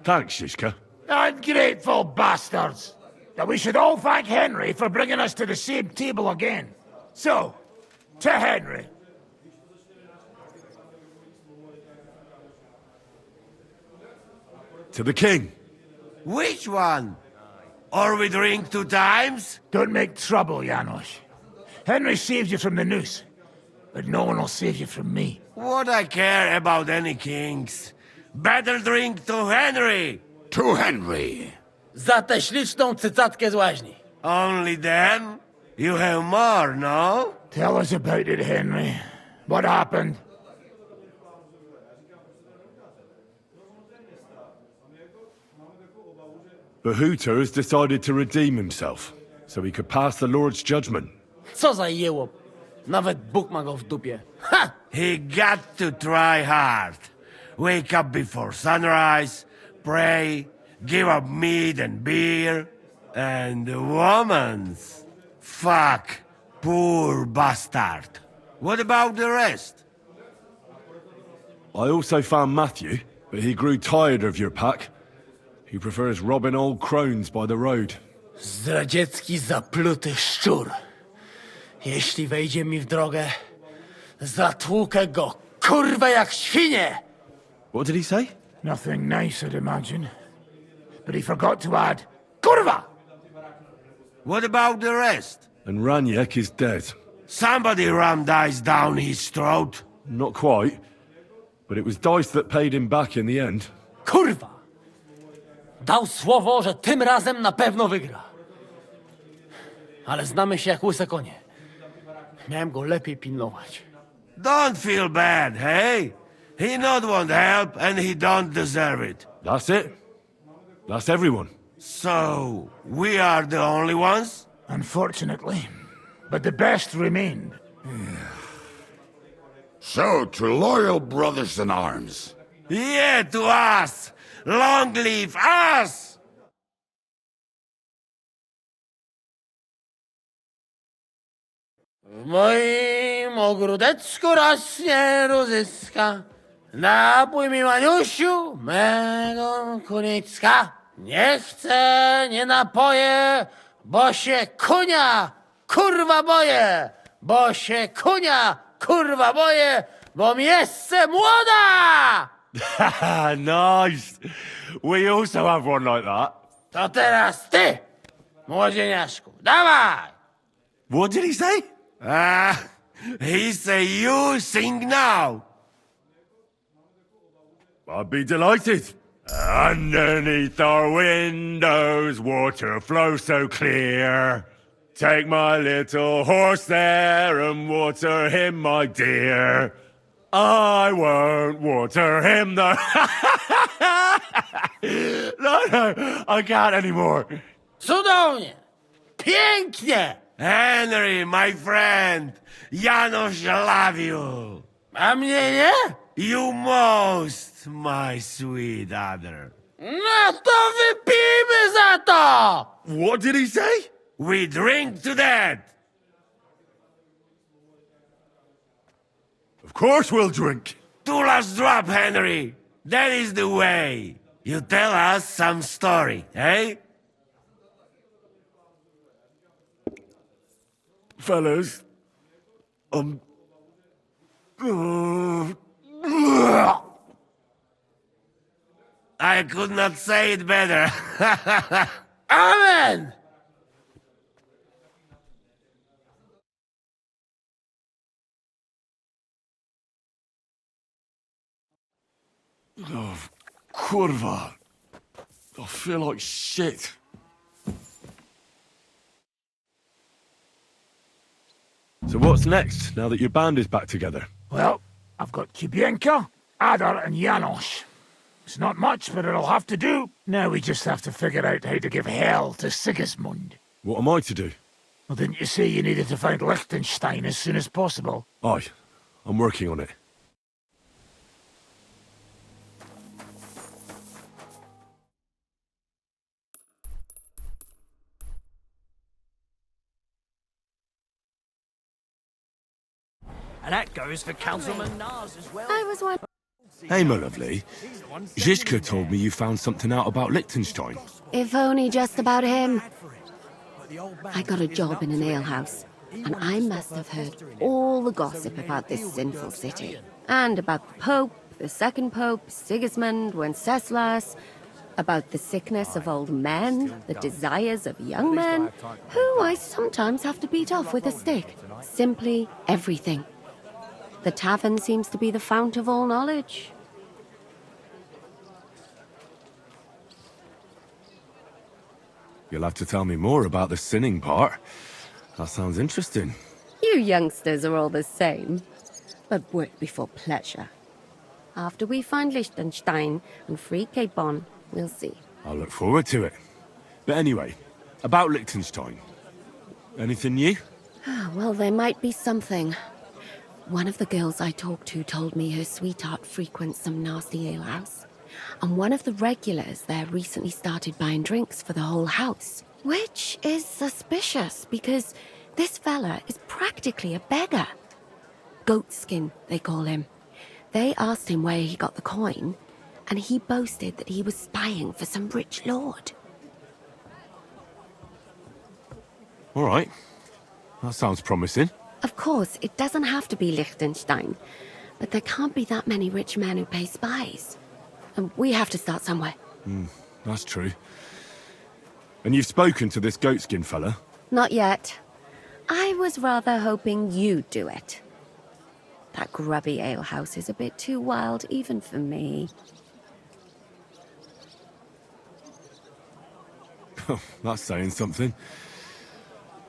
Thanks, Shishka. Ungrateful bastards! that we should all thank Henry for bringing us to the same table again. So, to Henry. To the king. Which one? Or we drink 2 times? Don't make trouble, Janos. Henry saved you from the noose, but no one will save you from me. What I care about any kings? Better drink to Henry! To Henry! Za tę śliczną cycatkę z łaźni. Only then? You have more, no? Tell us about it, Henry. What happened? Behuta has decided to redeem himself, so he could pass the Lord's judgment. Co za jełop. Nawet Bóg ma go w dupie. Ha! He got to try hard. Wake up before sunrise, pray, give up meat and beer, and woman's. Fuck, poor bastard. What about the rest? I also found Matthew, but he grew tired of your pack. He prefers robbing old crones by the road. Zdradziecki, zapluty szczur. Jeśli wejdzie mi w drogę, zatłukę go, kurwa, jak świnie! What did he say? Nothing nice, I'd imagine. But he forgot to add, kurwa! What about the rest? And Raniek is dead. Somebody rammed dice down his throat. Not quite. But it was dice that paid him back in the end. Kurwa! Dał słowo, że tym razem na pewno wygra. Ale znamy się jak łyse konie. Miałem go lepiej pilnować. Don't feel bad, hey? He not want help and he don't deserve it. That's it. That's everyone. So, we are the only ones? Unfortunately. But the best remained. So, to loyal brothers in arms. Yeah, to us! Long live us! W moim ogródeczku rośnie różyska. Napój mi, Maniusiu, mego kunicka. Nie chcę, nie napoję, bo się kunia, kurwa boję. Bo się kunia, kurwa boję, bo miejsce młoda! Nice. We also have one like that. To teraz ty, młodzieniaszku, dawaj! What did he say? He say you sing now. I'd be delighted. Underneath our windows, water flows so clear. Take my little horse there and water him, my dear. I won't water him, though. No, I can't anymore. Cudownie! Pięknie! Henry, my friend, Janos love you. A mnie nie? You most, my sweet other. No to wypijmy za to! What did he say? We drink to that. Of course we'll drink. Two last drop, Henry. That is the way. You tell us some story, eh? Fellas, I could not say it better. Amen! Oh, kurwa. I feel like shit. So what's next, now that your band is back together? Well, I've got Kubienka, Adar, and Janos. It's not much, but it'll have to do. Now we just have to figure out how to give hell to Sigismund. What am I to do? Well, didn't you say you needed to find Liechtenstein as soon as possible? Aye, I'm working on it. And that goes for Councilman Nars as well. I was wondering. Hey, my lovely. Zizka told me you found something out about Liechtenstein. If only just about him. I got a job in an alehouse, and I must have heard all the gossip about this sinful city. And about the Pope, the second Pope, Sigismund, Wenceslas, about the sickness of old men, the desires of young men, who I sometimes have to beat off with a stick. Simply everything. The tavern seems to be the fount of all knowledge. You'll have to tell me more about the sinning part. That sounds interesting. You youngsters are all the same, but work before pleasure. After we find Liechtenstein and free Cape Bon, we'll see. I'll look forward to it. But anyway, about Liechtenstein. Anything new? Well, there might be something. One of the girls I talked to told me her sweetheart frequents some nasty alehouse. And one of the regulars there recently started buying drinks for the whole house. Which is suspicious, because this fella is practically a beggar. Goatskin, they call him. They asked him where he got the coin, and he boasted that he was spying for some rich lord. All right. That sounds promising. Of course, it doesn't have to be Liechtenstein, but there can't be that many rich men who pay spies. And we have to start somewhere. That's true. And you've spoken to this goatskin fella? Not yet. I was rather hoping you'd do it. That grubby alehouse is a bit too wild, even for me. That's saying something.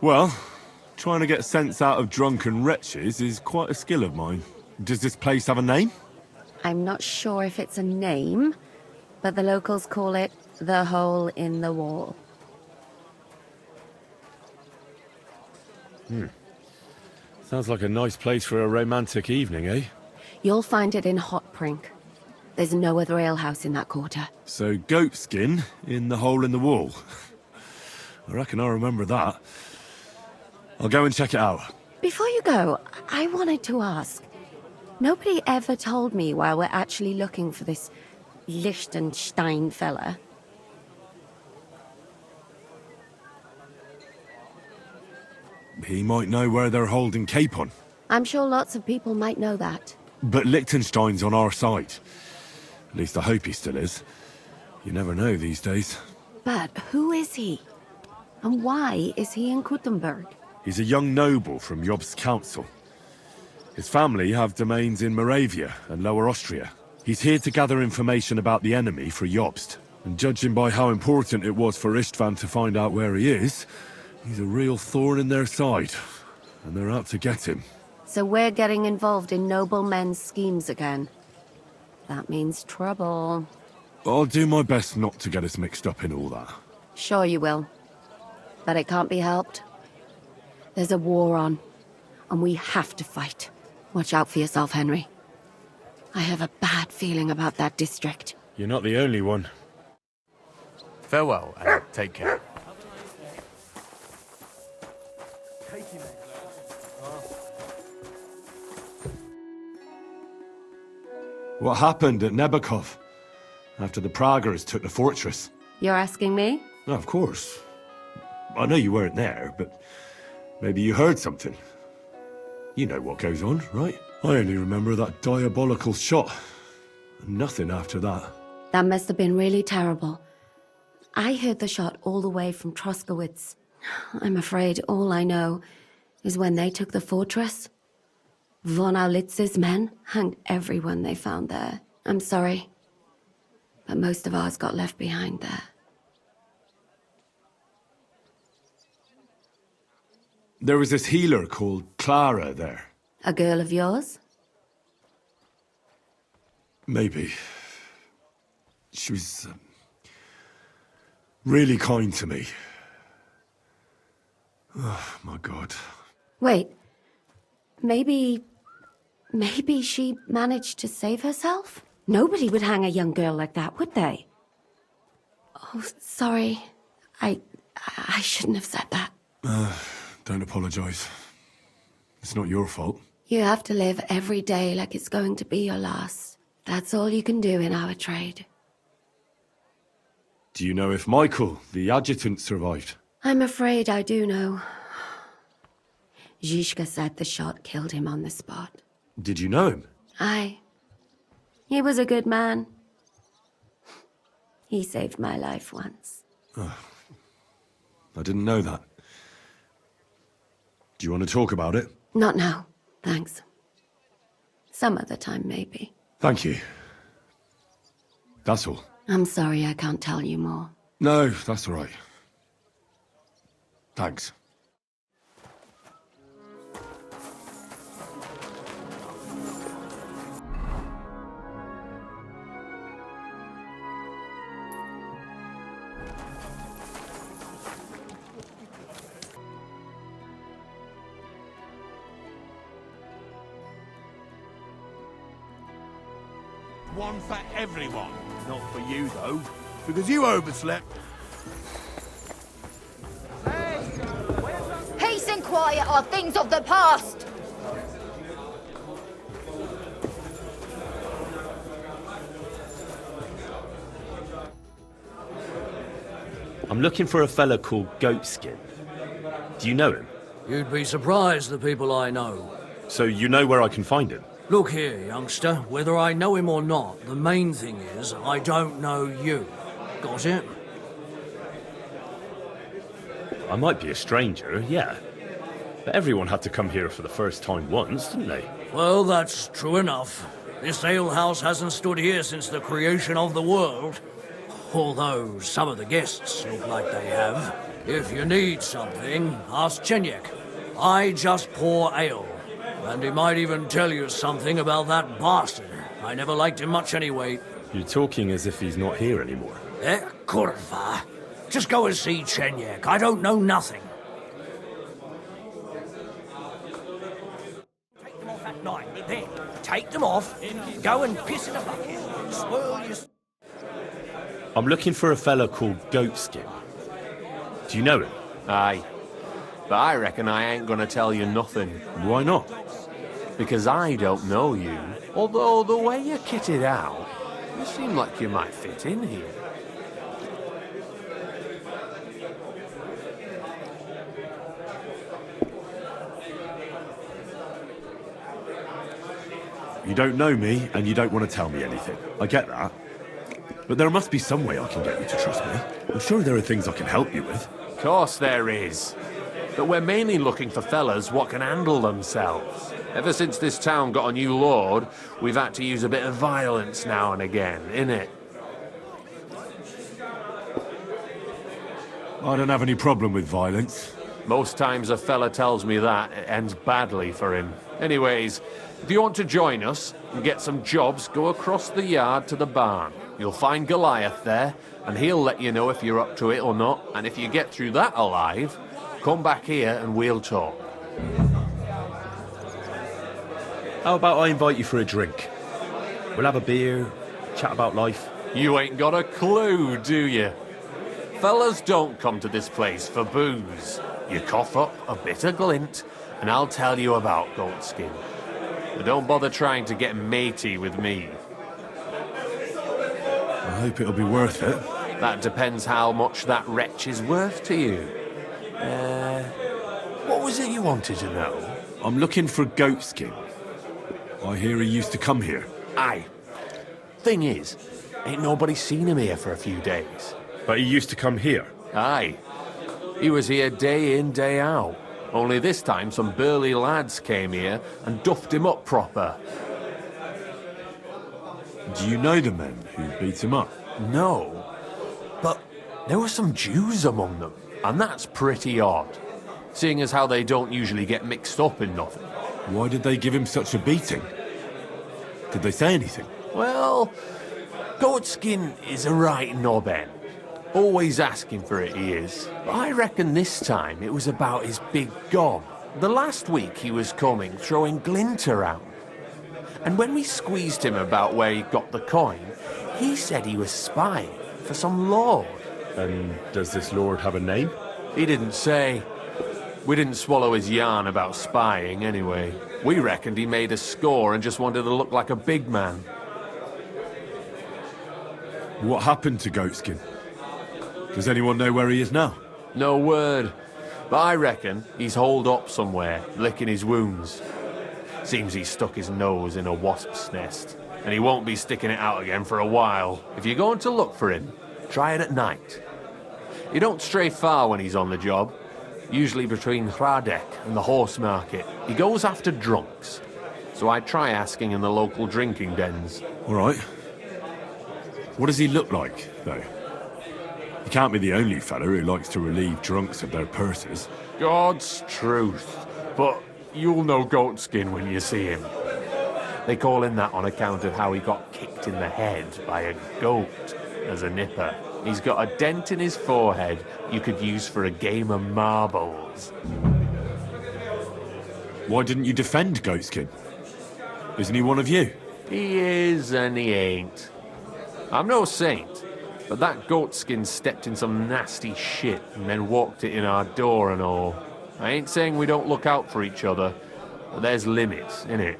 Well, trying to get sense out of drunken wretches is quite a skill of mine. Does this place have a name? I'm not sure if it's a name, but the locals call it the Hole in the Wall. Sounds like a nice place for a romantic evening, eh? You'll find it in Hotprink. There's no other alehouse in that quarter. So goatskin in the hole in the wall. I reckon I remember that. I'll go and check it out. Before you go, I wanted to ask. Nobody ever told me why we're actually looking for this Liechtenstein fella. He might know where they're holding Capon. I'm sure lots of people might know that. But Liechtenstein's on our side. At least I hope he still is. You never know these days. But who is he? And why is he in Kuttenberg? He's a young noble from Jobst's council. His family have domains in Moravia and Lower Austria. He's here to gather information about the enemy for Jobst. And judging by how important it was for Istvan to find out where he is, he's a real thorn in their side. And they're out to get him. So we're getting involved in noblemen's schemes again. That means trouble. I'll do my best not to get us mixed up in all that. Sure you will. But it can't be helped. There's a war on, and we have to fight. Watch out for yourself, Henry. I have a bad feeling about that district. You're not the only one. Farewell, and take care. What happened at Nebakov after the Praguers took the fortress? You're asking me? No, of course. I know you weren't there, but maybe you heard something. You know what goes on, right? I only remember that diabolical shot. Nothing after that. That must have been really terrible. I heard the shot all the way from Troskowitz. I'm afraid all I know is when they took the fortress, von Aulitz's men hanged everyone they found there. I'm sorry, but most of ours got left behind there. There was this healer called Clara there. A girl of yours? Maybe. She was really kind to me. Oh, my God. Wait. Maybe she managed to save herself? Nobody would hang a young girl like that, would they? Oh, sorry. I shouldn't have said that. Don't apologize. It's not your fault. You have to live every day like it's going to be your last. That's all you can do in our trade. Do you know if Michael, the adjutant, survived? I'm afraid I do know. Zhishka said the shot killed him on the spot. Did you know him? Aye. He was a good man. He saved my life once. Oh, I didn't know that. Do you want to talk about it? Not now, thanks. Some other time, maybe. Thank you. That's all. I'm sorry I can't tell you more. No, that's all right. Thanks. One for everyone. Not for you, though. Because you overslept. Peace and quiet are things of the past. I'm looking for a fella called Goatskin. Do you know him? You'd be surprised, the people I know. So you know where I can find him? Look here, youngster. Whether I know him or not, the main thing is I don't know you. Got it? I might be a stranger, yeah. But everyone had to come here for the first time once, didn't they? Well, that's true enough. This alehouse hasn't stood here since the creation of the world. Although some of the guests look like they have. If you need something, ask Chenyek. I just pour ale. And he might even tell you something about that bastard. I never liked him much anyway. You're talking as if he's not here anymore. Kurva. Just go and see Chenyek. I don't know nothing. Take them off at night. There. Take them off. Go and piss in a bucket. Swirl your... I'm looking for a fella called Goatskin. Do you know him? Aye. But I reckon I ain't gonna tell you nothing. Why not? Because I don't know you. Although the way you're kitted out, you seem like you might fit in here. You don't know me, and you don't want to tell me anything. I get that. But there must be some way I can get you to trust me. I'm sure there are things I can help you with. Of course there is. But we're mainly looking for fellas what can handle themselves. Ever since this town got a new lord, we've had to use a bit of violence now and again, innit? I don't have any problem with violence. Most times a fella tells me that, it ends badly for him. Anyways, if you want to join us and get some jobs, go across the yard to the barn. You'll find Goliath there, and he'll let you know if you're up to it or not. And if you get through that alive, come back here and we'll talk. How about I invite you for a drink? We'll have a beer, chat about life. You ain't got a clue, do you? Fellas don't come to this place for booze. You cough up a bit of glint, and I'll tell you about Goatskin. But don't bother trying to get matey with me. I hope it'll be worth it. That depends how much that wretch is worth to you. What was it you wanted to know? I'm looking for Goatskin. I hear he used to come here. Aye. Thing is, ain't nobody seen him here for a few days. But he used to come here? Aye. He was here day in, day out. Only this time some burly lads came here and duffed him up proper. Do you know the men who beat him up? No. But there were some Jews among them, and that's pretty odd. Seeing as how they don't usually get mixed up in nothing. Why did they give him such a beating? Did they say anything? Well, Goatskin is a right knobhead. Always asking for it, he is. But I reckon this time it was about his big gob. The last week he was coming, throwing glint around. And when we squeezed him about where he got the coin, he said he was spying for some lord. And does this lord have a name? He didn't say. We didn't swallow his yarn about spying, anyway. We reckoned he made a score and just wanted to look like a big man. What happened to Goatskin? Does anyone know where he is now? No word. But I reckon he's holed up somewhere, licking his wounds. Seems he's stuck his nose in a wasp's nest, and he won't be sticking it out again for a while. If you're going to look for him, try it at night. He don't stray far when he's on the job. Usually between Hradek and the horse market. He goes after drunks. So I try asking in the local drinking dens. All right. What does he look like, though? He can't be the only fella who likes to relieve drunks of their purses. God's truth. But you'll know Goatskin when you see him. They call him that on account of how he got kicked in the head by a goat as a nipper. He's got a dent in his forehead you could use for a game of marbles. Why didn't you defend Goatskin? Isn't he one of you? He is and he ain't. I'm no saint, but that Goatskin stepped in some nasty shit and then walked it in our door and all. I ain't saying we don't look out for each other, but there's limits, innit?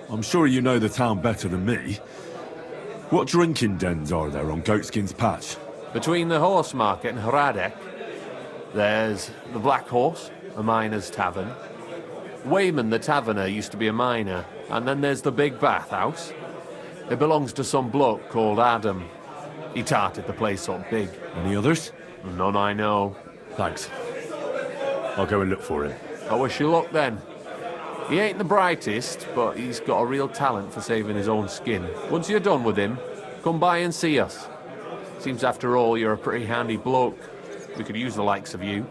I'm sure you know the town better than me. What drinking dens are there on Goatskin's patch? Between the horse market and Hradek, there's the Black Horse, a miner's tavern. Wayman the taverner used to be a miner, and then there's the Big Bathhouse. It belongs to some bloke called Adam. He tarted the place up big. Any others? None I know. Thanks. I'll go and look for him. I wish you luck then. He ain't the brightest, but he's got a real talent for saving his own skin. Once you're done with him, come by and see us. Seems after all you're a pretty handy bloke. We could use the likes of you.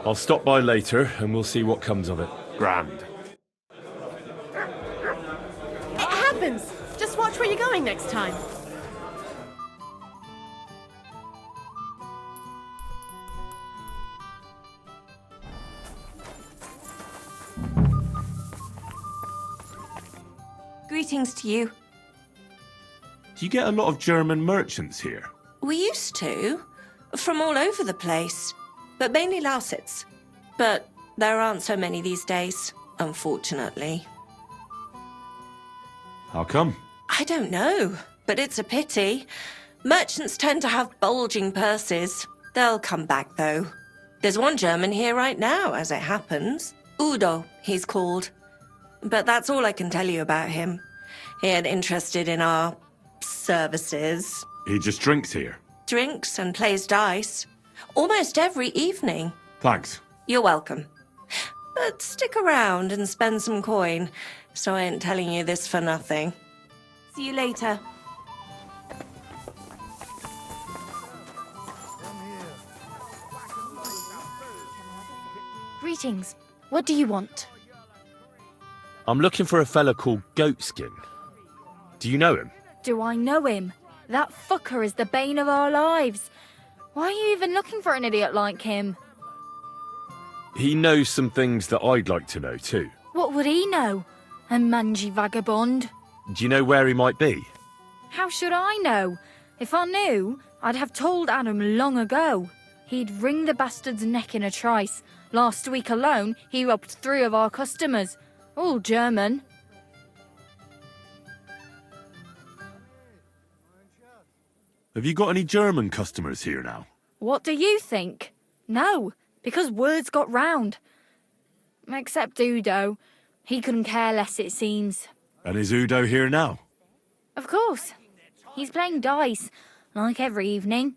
I'll stop by later and we'll see what comes of it. Grand. It happens! Just watch where you're going next time. Greetings to you. Do you get a lot of German merchants here? We used to, from all over the place, but mainly Lausitz. But there aren't so many these days, unfortunately. How come? I don't know, but it's a pity. Merchants tend to have bulging purses. They'll come back, though. There's one German here right now, as it happens. Udo, he's called. But that's all I can tell you about him. He ain't interested in our services. He just drinks here. Drinks and plays dice. Almost every evening. Thanks. You're welcome. But stick around and spend some coin, so I ain't telling you this for nothing. See you later. Greetings. What do you want? I'm looking for a fella called Goatskin. Do you know him? Do I know him? That fucker is the bane of our lives. Why are you even looking for an idiot like him? He knows some things that I'd like to know too. What would he know? A mangy vagabond? Do you know where he might be? How should I know? If I knew, I'd have told Adam long ago. He'd wring the bastard's neck in a trice. Last week alone, he robbed 3 of our customers. All German. Have you got any German customers here now? What do you think? No, because words got round. Except Udo. He couldn't care less, it seems. And is Udo here now? Of course. He's playing dice, like every evening.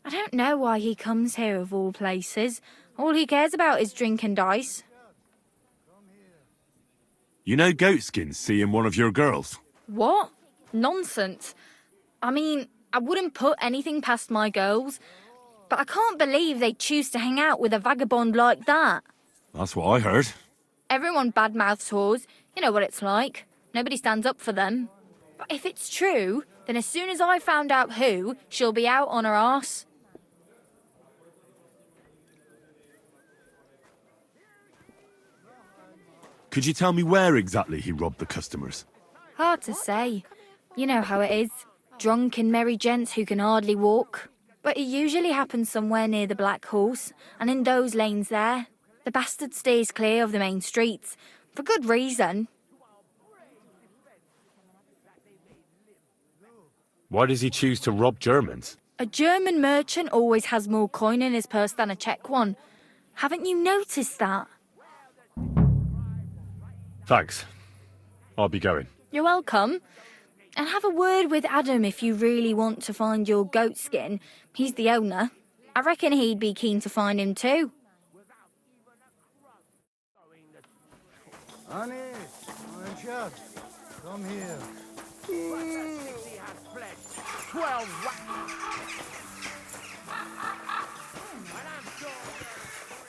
I don't know why he comes here of all places. All he cares about is drinking dice. You know Goatskin's seeing one of your girls? What? Nonsense. I mean, I wouldn't put anything past my girls, but I can't believe they'd choose to hang out with a vagabond like that. That's what I heard. Everyone badmouths whores. You know what it's like. Nobody stands up for them. But if it's true, then as soon as I found out who, she'll be out on her arse. Could you tell me where exactly he robbed the customers? Hard to say. You know how it is. Drunk and merry gents who can hardly walk. But it usually happens somewhere near the Black Horse, and in those lanes there. The bastard stays clear of the main streets. For good reason. Why does he choose to rob Germans? A German merchant always has more coin in his purse than a Czech one. Haven't you noticed that? Thanks. I'll be going. You're welcome. And have a word with Adam if you really want to find your goat skin. He's the owner. I reckon he'd be keen to find him too. Honey, my child, come here. 12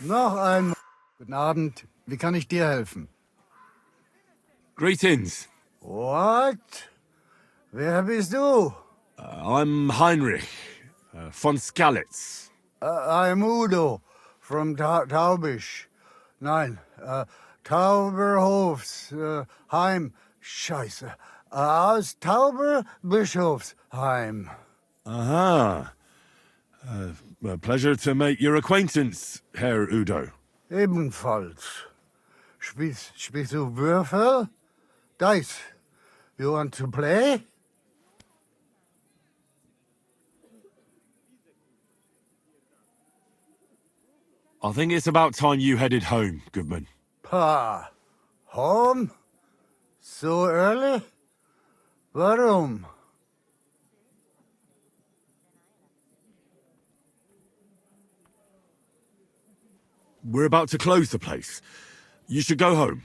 Noch einmal. Guten Abend. Wie kann ich dir helfen? Greetings. What? Wer bist du? I'm Heinrich, von Skalitz. I'm Udo from Taubisch. Nein, Tauberhofs, Heim. Scheiße. Aus Tauberbischofsheim. Aha. A pleasure to make your acquaintance, Herr Udo. Ebenfalls. Spielst du Würfel? Dice. You want to play? I think it's about time you headed home, Goodman. Pa. Home? So early? Warum? We're about to close the place. You should go home.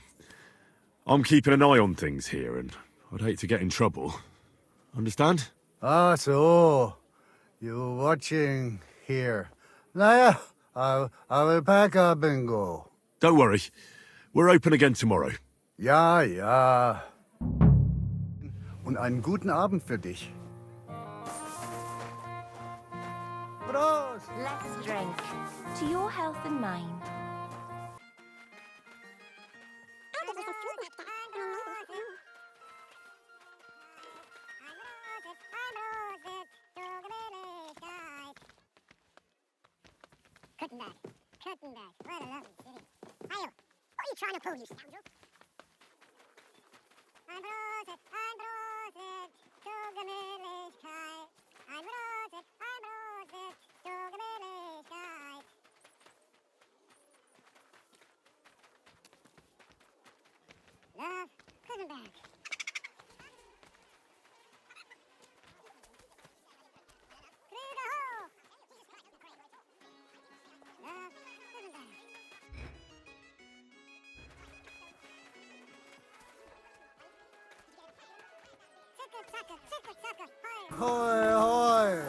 I'm keeping an eye on things here, and I'd hate to get in trouble. Understand? Ah, so. You're watching here. Naja, I will pack up and go. Don't worry. We're open again tomorrow. Ja, ja. Und einen guten Abend für dich. Prost! Let's drink. To your health and mine. Kuttenberg. What a lovely city. Hey, what are you trying to pull, you scoundrel? Ein Broset, zur Gemütlichkeit. Ein Broset, zur Gemütlichkeit. Love, Kuttenberg. Krüger hoch! Love, Kuttenberg. Hoi, hoi!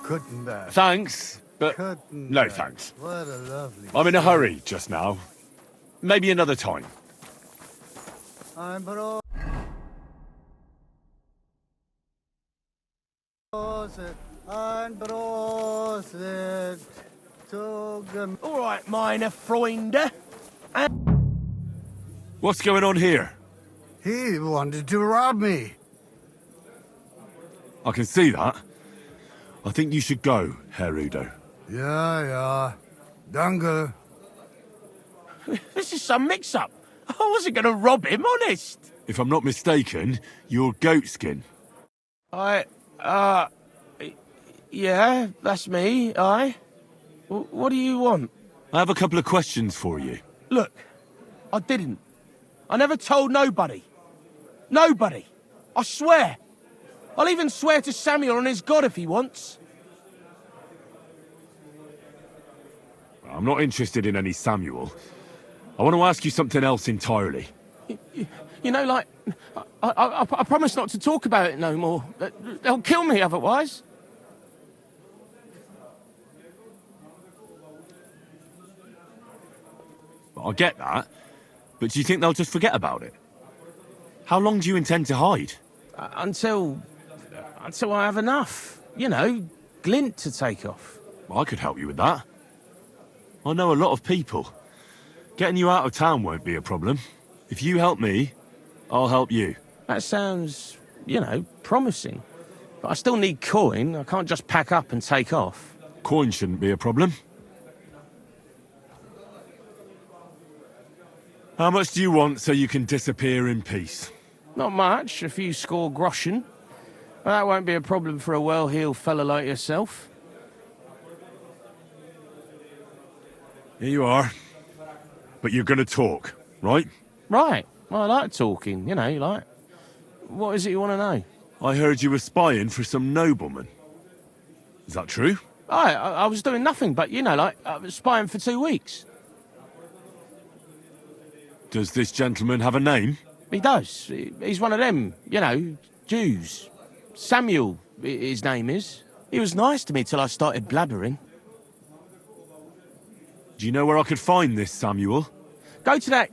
Kuttenberg. Thanks, but Kuttenberg. no thanks. What a lovely I'm in a city. hurry just now. Maybe another time. Ein Broset, ein Broset, zur Gemütlichkeit. All right, meine Freunde. What's going on here? He wanted to rob me. I can see that. I think you should go, Herr Udo. Ja, ja. Danke. This is some mix-up. I wasn't going to rob him, honest. If I'm not mistaken, you're Goatskin. Yeah, that's me, What do you want? I have a couple of questions for you. Look, I didn't. I never told nobody. Nobody. I swear. I'll even swear to Samuel and his God if he wants. I'm not interested in any Samuel. I want to ask you something else entirely. You know, like, I promise not to talk about it no more. They'll kill me otherwise. I get that, but do you think they'll just forget about it? How long do you intend to hide? Until I have enough. You know, glint to take off. I could help you with that. I know a lot of people. Getting you out of town won't be a problem. If you help me, I'll help you. That sounds, you know, promising. But I still need coin. I can't just pack up and take off. Coin shouldn't be a problem. How much do you want so you can disappear in peace? Not much, a few score groschen. But that won't be a problem for a well-heeled fella like yourself. Here you are. But you're gonna talk, right? Right. Well, I like talking, like... What is it you want to know? I heard you were spying for some nobleman. Is that true? I was doing nothing but, I was spying for 2 weeks. Does this gentleman have a name? He does. He's one of them, Jews. Samuel, his name is. He was nice to me till I started blabbering. Do you know where I could find this Samuel? Go to that,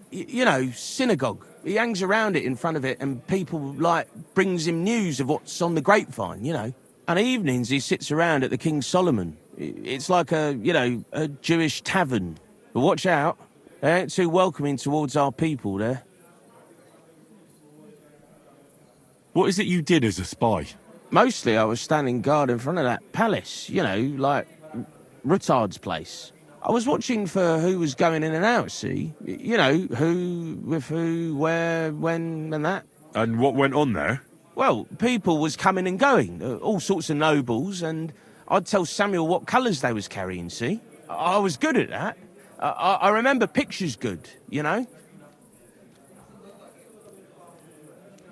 synagogue. He hangs around it in front of it, and people, brings him news of what's on the grapevine, And evenings he sits around at the King Solomon. It's like a Jewish tavern. But watch out. They ain't too welcoming towards our people there. What is it you did as a spy? Mostly I was standing guard in front of that palace, like Rutard's place. I was watching for who was going in and out, see? Who, with who, where, when, and that. And what went on there? Well, people was coming and going, all sorts of nobles, and I'd tell Samuel what colours they was carrying, see? I was good at that. I remember pictures good, Have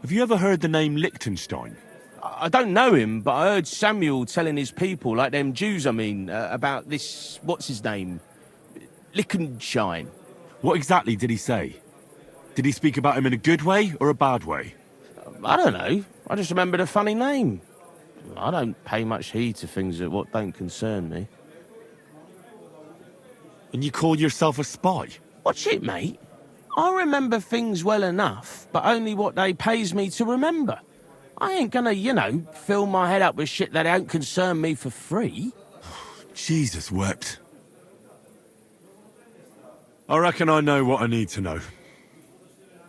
you ever heard the name Liechtenstein? I don't know him, but I heard Samuel telling his people, like them Jews, about this, what's his name? Liechtenstein. What exactly did he say? Did he speak about him in a good way or a bad way? I don't know. I just remembered a funny name. I don't pay much heed to things that what don't concern me. And you call yourself a spy? What's it, mate? I remember things well enough, but only what they pays me to remember. I ain't gonna, fill my head up with shit that don't concern me for free. Jesus wept. I reckon I know what I need to know.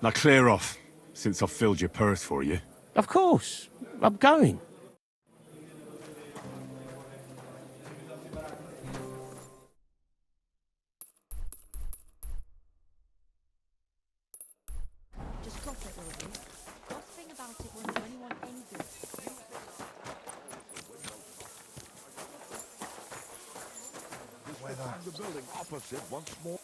Now clear off, since I've filled your purse for you. Of course. I'm going. The building opposite once more.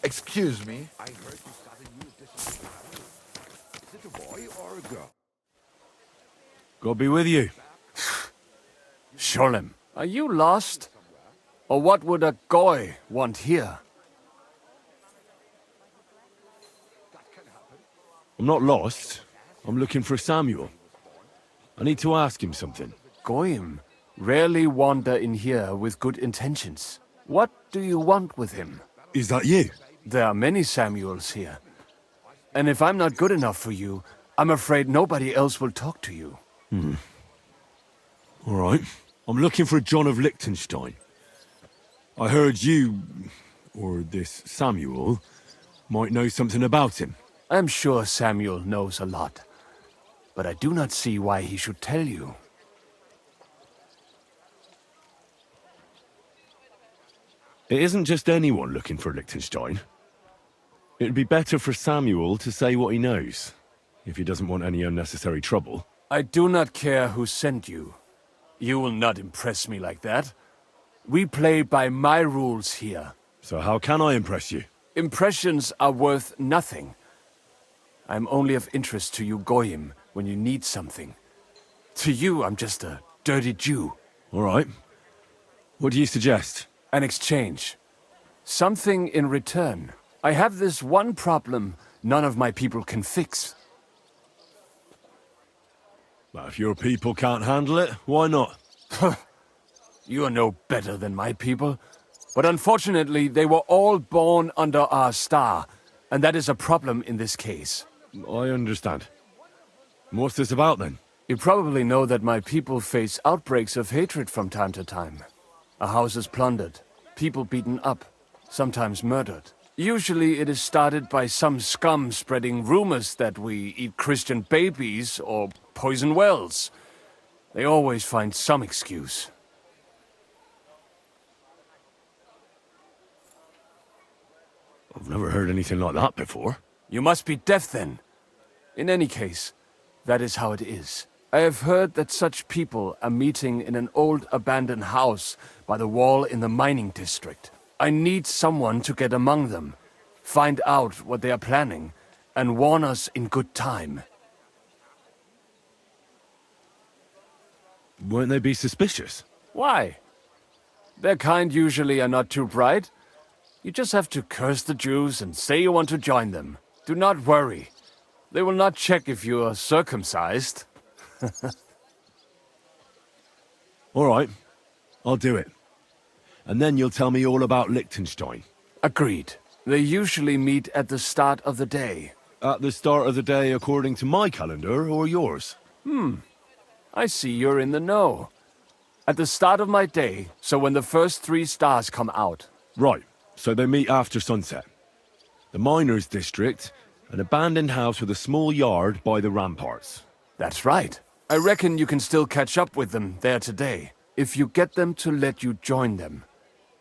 Excuse me. I heard you started use this. Is it a boy or a girl? God be with you. Sholem, are you lost? Or what would a goy want here? I'm not lost. I'm looking for Samuel. I need to ask him something. Goyim rarely wander in here with good intentions. What do you want with him? Is that you? There are many Samuels here. And if I'm not good enough for you, I'm afraid nobody else will talk to you. All right. I'm looking for John of Liechtenstein. I heard you, or this Samuel, might know something about him. I'm sure Samuel knows a lot. But I do not see why he should tell you. It isn't just anyone looking for Liechtenstein. It'd be better for Samuel to say what he knows, if he doesn't want any unnecessary trouble. I do not care who sent you. You will not impress me like that. We play by my rules here. So how can I impress you? Impressions are worth nothing. I'm only of interest to you Goyim when you need something. To you, I'm just a dirty Jew. All right. What do you suggest? An exchange. Something in return. I have this one problem none of my people can fix. Well, if your people can't handle it, why not? You are no better than my people. But unfortunately, they were all born under our star, and that is a problem in this case. I understand. What's this about, then? You probably know that my people face outbreaks of hatred from time to time. A house is plundered, people beaten up, sometimes murdered. Usually it is started by some scum spreading rumors that we eat Christian babies or poison wells. They always find some excuse. I've never heard anything like that before. You must be deaf then. In any case, that is how it is. I have heard that such people are meeting in an old abandoned house by the wall in the mining district. I need someone to get among them, find out what they are planning, and warn us in good time. Won't they be suspicious? Why? Their kind usually are not too bright. You just have to curse the Jews and say you want to join them. Do not worry. They will not check if you are circumcised. All right, I'll do it. And then you'll tell me all about Liechtenstein. Agreed. They usually meet at the start of the day. At the start of the day according to my calendar, or yours? I see you're in the know. At the start of my day, so when the first 3 stars come out. Right, so they meet after sunset. The miners' district, an abandoned house with a small yard by the ramparts. That's right. I reckon you can still catch up with them there today, if you get them to let you join them.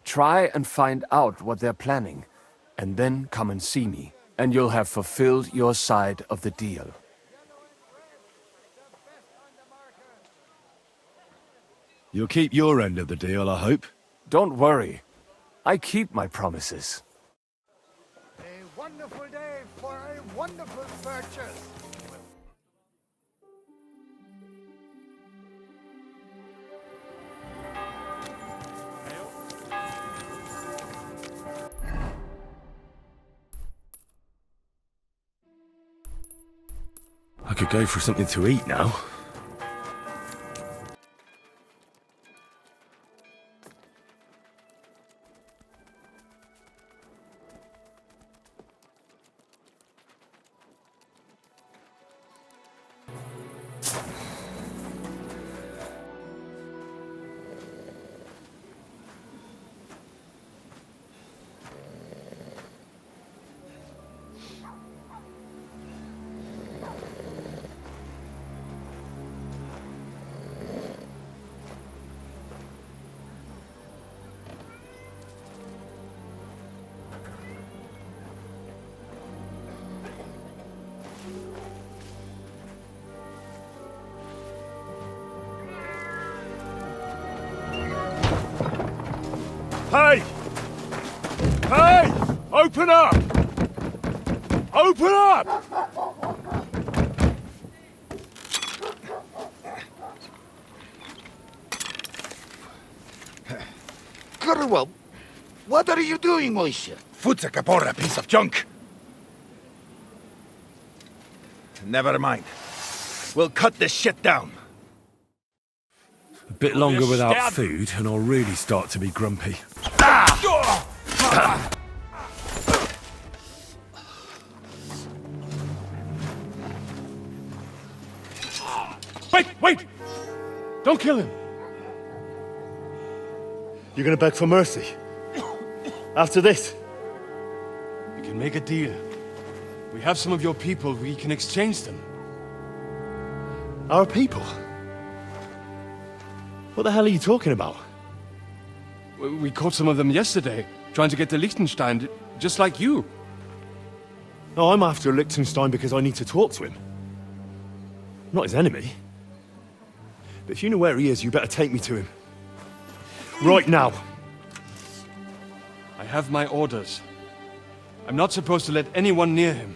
Try and find out what they're planning, and then come and see me, and you'll have fulfilled your side of the deal. You'll keep your end of the deal, I hope. Don't worry. I keep my promises. A wonderful day for a wonderful purchase. I could go for something to eat now. Hey! Hey! Open up! Open up! Kurwa, what are you doing, Moishe? Food's a caporra piece of junk. Never mind. We'll cut this shit down. A bit longer without food, and I'll really start to be grumpy. Wait! Don't kill him! You're gonna beg for mercy? After this? We can make a deal. We have some of your people, we can exchange them. Our people? What the hell are you talking about? We caught some of them yesterday, trying to get to Liechtenstein, just like you. No, I'm after Liechtenstein because I need to talk to him. I'm not his enemy. But if you know where he is, you better take me to him. Right now. I have my orders. I'm not supposed to let anyone near him.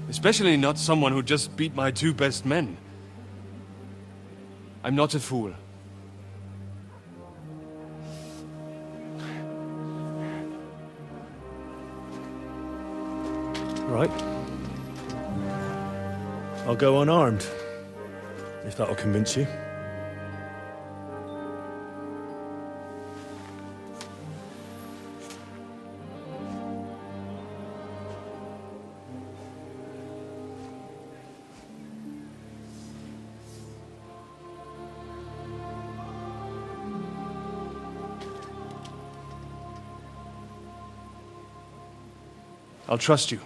Especially not someone who just beat my 2 best men. I'm not a fool. Right. I'll go unarmed. If that'll convince you. I'll trust you.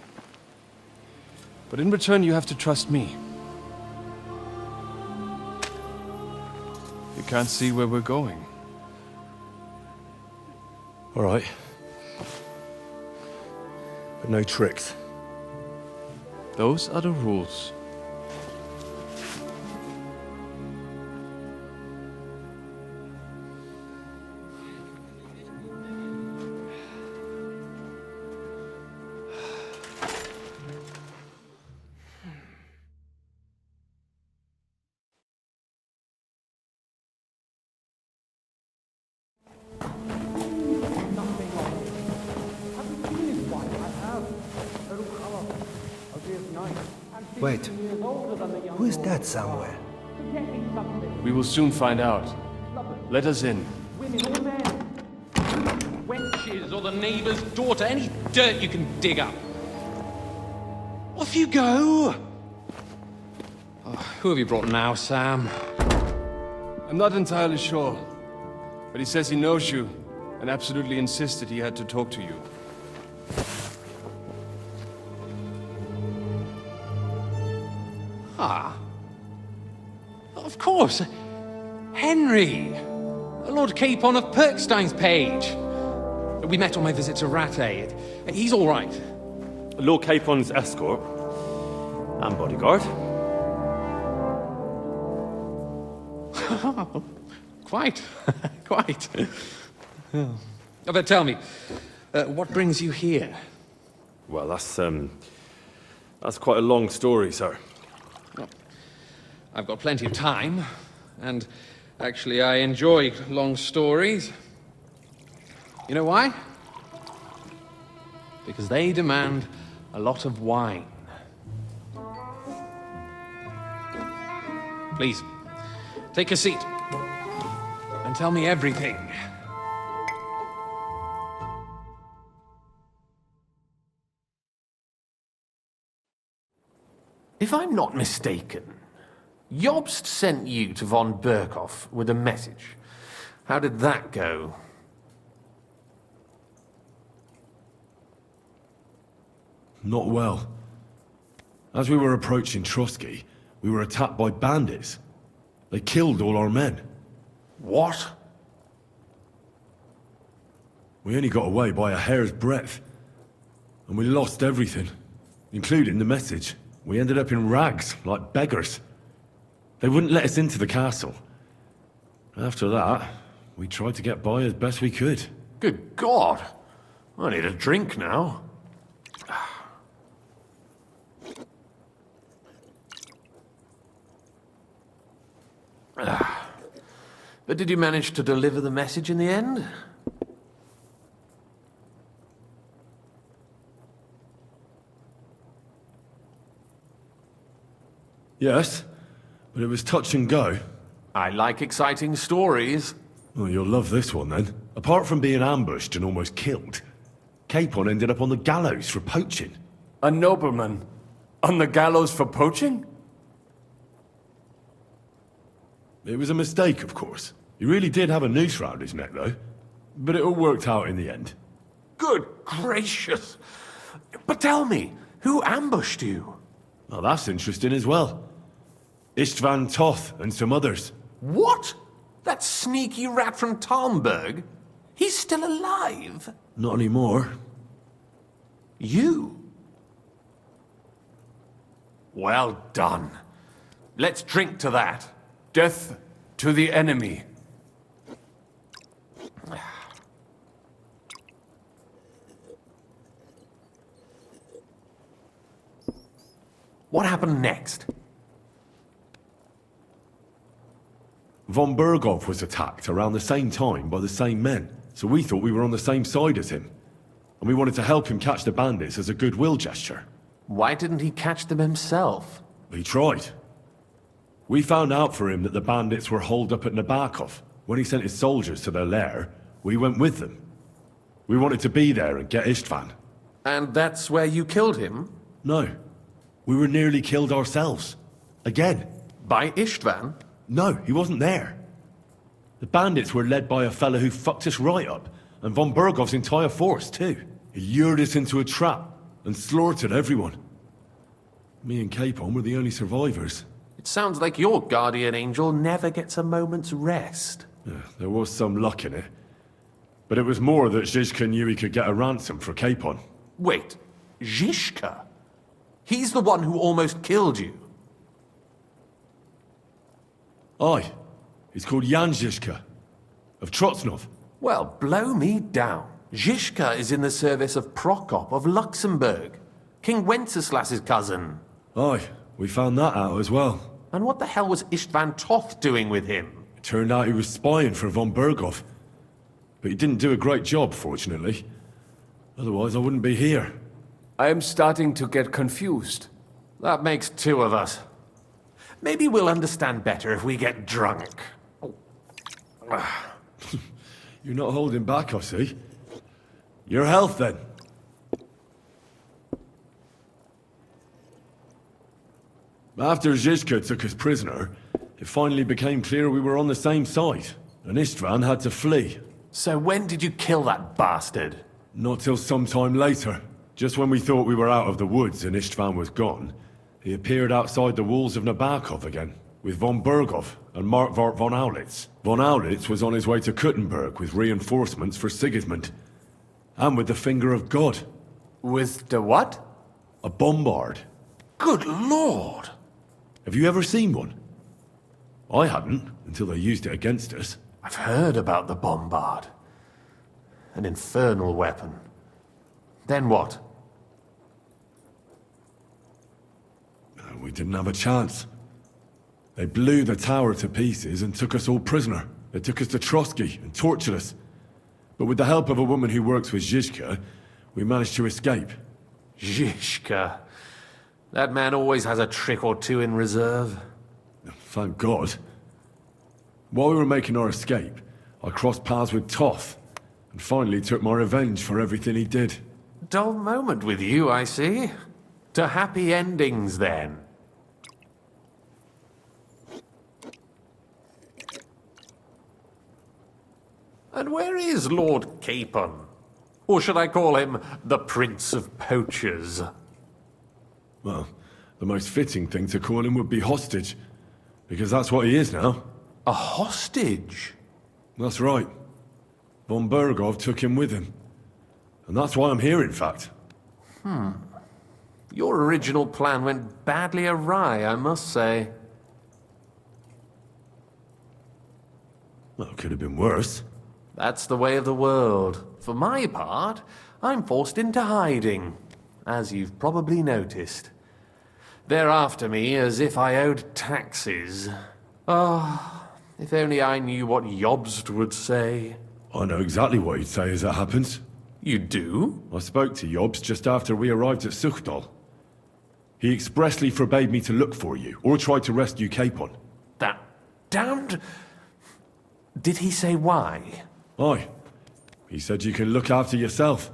But in return, you have to trust me. You can't see where we're going. All right. But no tricks. Those are the rules. Wait, who is that somewhere? We will soon find out. Let us in. Wenches or the neighbour's daughter, any dirt you can dig up. Off you go! Oh, who have you brought now, Sam? I'm not entirely sure, but he says he knows you and absolutely insisted he had to talk to you. Ah. Of course. Henry. Lord Capon of Perkstein's page. We met on my visit to Rattay. He's all right. Lord Capon's escort and bodyguard. Quite. Quite. Oh, but tell me, what brings you here? Well, that's quite a long story, sir. Well, I've got plenty of time, and actually I enjoy long stories. You know why? Because they demand a lot of wine. Please, take a seat and tell me everything. If I'm not mistaken, Jobst sent you to von Berkhoff with a message. How did that go? Not well. As we were approaching Trotsky, we were attacked by bandits. They killed all our men. What? We only got away by a hair's breadth. And we lost everything, including the message. We ended up in rags, like beggars. They wouldn't let us into the castle. After that, we tried to get by as best we could. Good God! I need a drink now. But did you manage to deliver the message in the end? Yes, but it was touch and go. I like exciting stories. Well, you'll love this one then. Apart from being ambushed and almost killed, Capon ended up on the gallows for poaching. A nobleman on the gallows for poaching? It was a mistake, of course. He really did have a noose round his neck, though. But it all worked out in the end. Good gracious! But tell me, who ambushed you? Well, that's interesting as well. Istvan Toth and some others. What? That sneaky rat from Talmberg? He's still alive? Not anymore. You? Well done. Let's drink to that. Death to the enemy. What happened next? Von Berghoff was attacked around the same time by the same men, so we thought we were on the same side as him. And we wanted to help him catch the bandits as a goodwill gesture. Why didn't he catch them himself? He tried. We found out for him that the bandits were holed up at Nabokov. When he sent his soldiers to their lair, we went with them. We wanted to be there and get Istvan. And that's where you killed him? No. We were nearly killed ourselves. Again. By Istvan? No, he wasn't there. The bandits were led by a fellow who fucked us right up, and von Bergov's entire force, too. He lured us into a trap and slaughtered everyone. Me and Capon were the only survivors. It sounds like your guardian angel never gets a moment's rest. There was some luck in it. But it was more that Zizka knew he could get a ransom for Capon. Wait, Zhishka? He's the one who almost killed you. Aye. He's called Jan Zhishka. Of Trotsnov. Well, blow me down. Zhishka is in the service of Prokop of Luxembourg, King Wenceslas's cousin. Aye, we found that out as well. And what the hell was Istvan Toth doing with him? It turned out he was spying for von Berghoff. But he didn't do a great job, fortunately. Otherwise, I wouldn't be here. I am starting to get confused. That makes two of us. Maybe we'll understand better if we get drunk. You're not holding back, I see. Your health, then. After Zhishka took us prisoner, it finally became clear we were on the same side, and Istvan had to flee. So when did you kill that bastard? Not till some time later. Just when we thought we were out of the woods and Istvan was gone, he appeared outside the walls of Nabokov again, with von Berghoff and Markvart von Aulitz. Von Aulitz was on his way to Kuttenberg with reinforcements for Sigismund. And with the finger of God. With the what? A bombard. Good lord! Have you ever seen one? I hadn't, until they used it against us. I've heard about the bombard. An infernal weapon. Then what? We didn't have a chance. They blew the tower to pieces and took us all prisoner. They took us to Trotsky and tortured us. But with the help of a woman who works with Zhishka, we managed to escape. Zhishka. That man always has a trick or two in reserve. Thank God. While we were making our escape, I crossed paths with Toth, and finally took my revenge for everything he did. Dull moment with you, I see. To happy endings, then. And where is Lord Capon? Or should I call him the Prince of Poachers? Well, the most fitting thing to call him would be hostage, because that's what he is now. A hostage? That's right. Von Berghoff took him with him. And that's why I'm here, in fact. Your original plan went badly awry, I must say. Well, it could have been worse. That's the way of the world. For my part, I'm forced into hiding, as you've probably noticed. They're after me as if I owed taxes. Oh, if only I knew what Jobst would say. I know exactly what he'd say as it happens. You do? I spoke to Jobst just after we arrived at Suchdal. He expressly forbade me to look for you, or try to rescue Capon. That damned... Did he say why? Aye. He said you can look after yourself.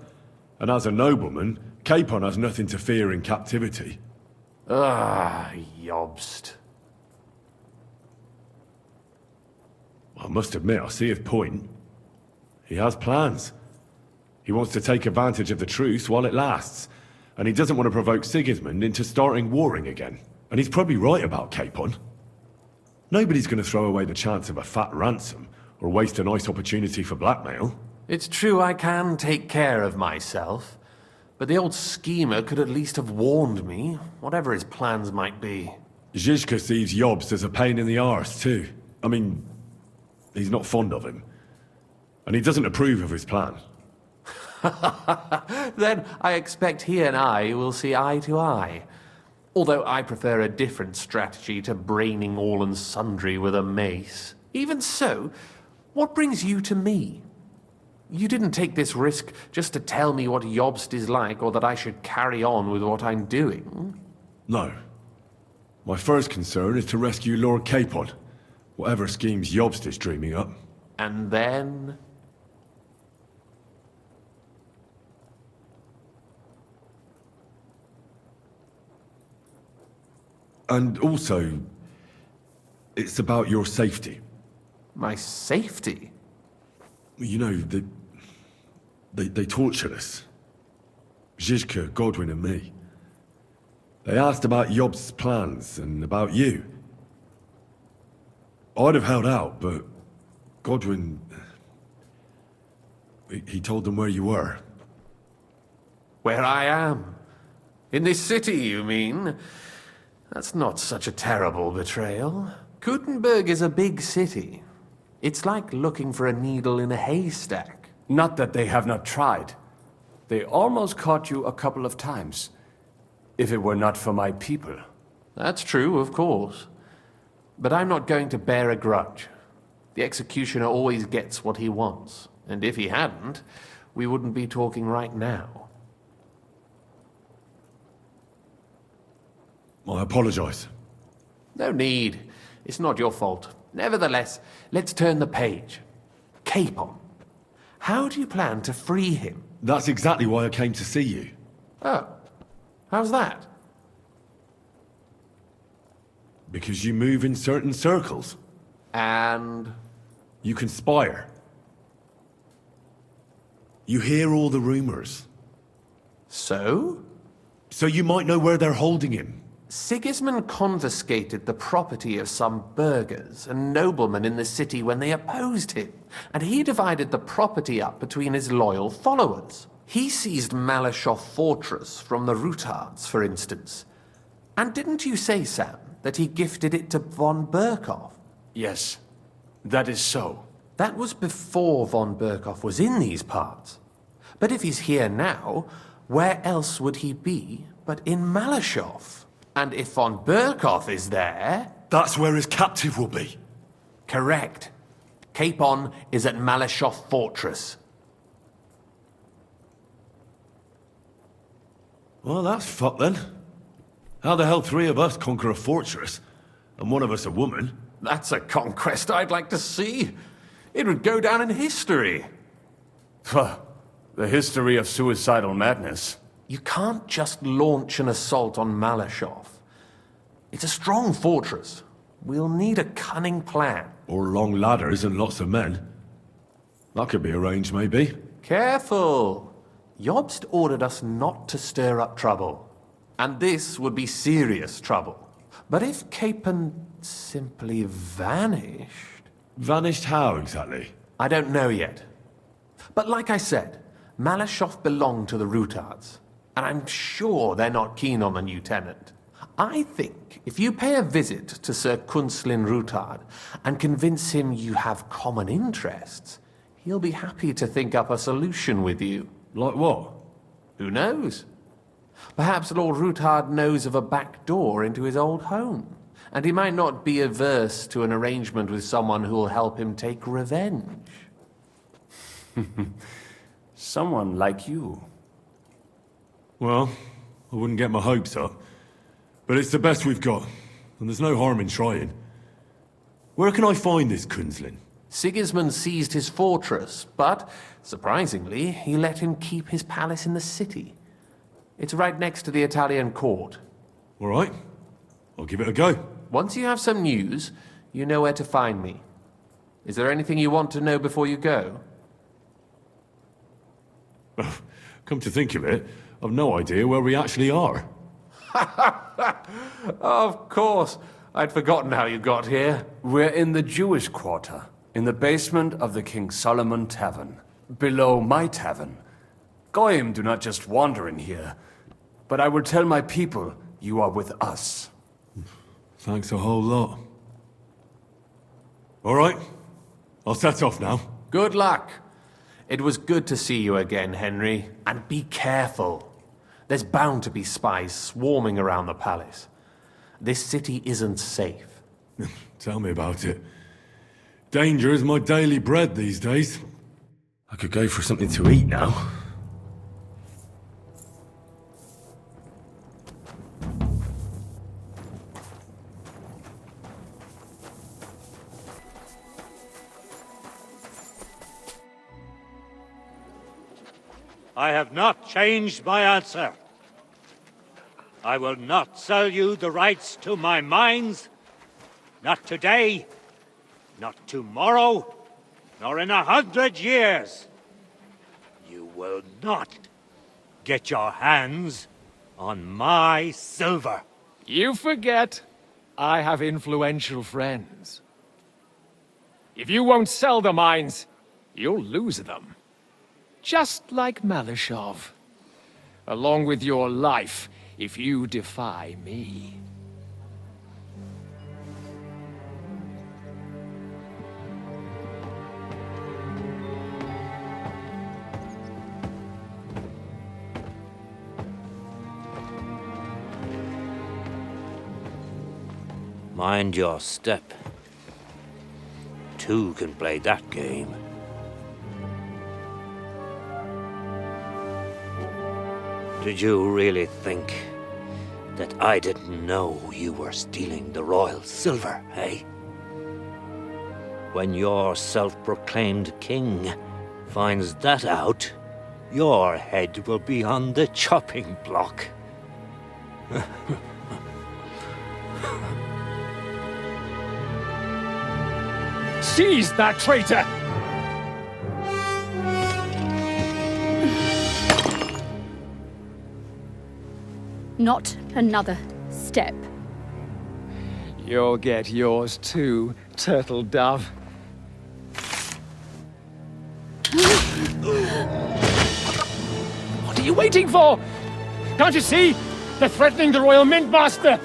And as a nobleman, Capon has nothing to fear in captivity. Ah, Jobst. I must admit, I see his point. He has plans. He wants to take advantage of the truce while it lasts. And he doesn't want to provoke Sigismund into starting warring again. And he's probably right about Capon. Nobody's going to throw away the chance of a fat ransom, or waste a nice opportunity for blackmail. It's true I can take care of myself, but the old schemer could at least have warned me, whatever his plans might be. Zhishka sees Jobst as a pain in the arse, too. I mean, he's not fond of him. And he doesn't approve of his plan. Then I expect he and I will see eye to eye. Although I prefer a different strategy to braining all and sundry with a mace. Even so, what brings you to me? You didn't take this risk just to tell me what Jobst is like, or that I should carry on with what I'm doing. No. My first concern is to rescue Lord Capon, whatever schemes Jobst is dreaming up. And then... And also, it's about your safety. My safety? You know, they tortured us. Zhishka, Godwin and me. They asked about Jobst's plans and about you. I'd have held out, but Godwin... He told them where you were. Where I am? In this city, you mean? That's not such a terrible betrayal. Gutenberg is a big city. It's like looking for a needle in a haystack. Not that they have not tried. They almost caught you a couple of times. If it were not for my people. That's true, of course. But I'm not going to bear a grudge. The executioner always gets what he wants. And if he hadn't, we wouldn't be talking right now. I apologize. No need. It's not your fault. Nevertheless, let's turn the page. Capon. How do you plan to free him? That's exactly why I came to see you. Oh. How's that? Because you move in certain circles. And? You conspire. You hear all the rumors. So? So you might know where they're holding him. Sigismund confiscated the property of some burghers and noblemen in the city when they opposed him, and he divided the property up between his loyal followers. He seized Malyshoff Fortress from the Rutards, for instance. And didn't you say, Sam, that he gifted it to von Berkoff? Yes, that is so. That was before von Berkoff was in these parts. But if he's here now, where else would he be but in Malyshoff? And if von Berkoff is there... That's where his captive will be. Correct. Capon is at Malyshoff Fortress. Well, that's fucked then. How the hell 3 of us conquer a fortress, and one of us a woman? That's a conquest I'd like to see. It would go down in history. The history of suicidal madness. You can't just launch an assault on Malyshoff. It's a strong fortress. We'll need a cunning plan. Or long ladders and lots of men. That could be arranged, maybe. Careful! Jobst ordered us not to stir up trouble. And this would be serious trouble. But if Capon simply vanished... Vanished how, exactly? I don't know yet. But like I said, Malyshoff belonged to the Rutards. And I'm sure they're not keen on the new tenant. I think if you pay a visit to Sir Kunslin Rutard and convince him you have common interests, he'll be happy to think up a solution with you. Like what? Who knows? Perhaps Lord Rutard knows of a back door into his old home, and he might not be averse to an arrangement with someone who'll help him take revenge. Someone like you. Well, I wouldn't get my hopes up. But it's the best we've got, and there's no harm in trying. Where can I find this Kunslin? Sigismund seized his fortress, but, surprisingly, he let him keep his palace in the city. It's right next to the Italian court. All right. I'll give it a go. Once you have some news, you know where to find me. Is there anything you want to know before you go? Come to think of it, I've no idea where we actually are. Of course. I'd forgotten how you got here. We're in the Jewish quarter, in the basement of the King Solomon Tavern, below my tavern. Goyim do not just wander in here, but I will tell my people you are with us. Thanks a whole lot. All right, I'll set off now. Good luck. It was good to see you again, Henry. And be careful. There's bound to be spies swarming around the palace. This city isn't safe. Tell me about it. Danger is my daily bread these days. I could go for something to eat now. I have not changed my answer. I will not sell you the rights to my mines. Not today, not tomorrow, nor in 100 years. You will not get your hands on my silver. You forget I have influential friends. If you won't sell the mines, you'll lose them. Just like Malyshoff. Along with your life, if you defy me. Mind your step. Two can play that game. Did you really think that I didn't know you were stealing the royal silver, eh? When your self-proclaimed king finds that out, your head will be on the chopping block. Seize that traitor! Not another step. You'll get yours too, turtle dove. What are you waiting for? Can't you see? They're threatening the Royal Mint Master!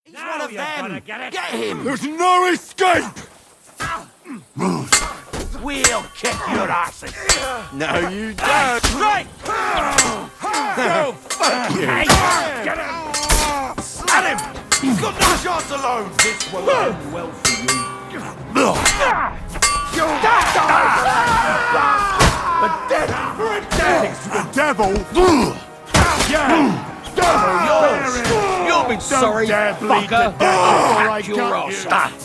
He's one of them! Get him! There's no escape! We'll kick your asses! No, you don't! Strike! No, fuck you! Hey, get him! At him! He's got no chance alone! This will end well for you. The devil! Yeah! Devil, you'll be sorry, fucker! Or I Your got ass.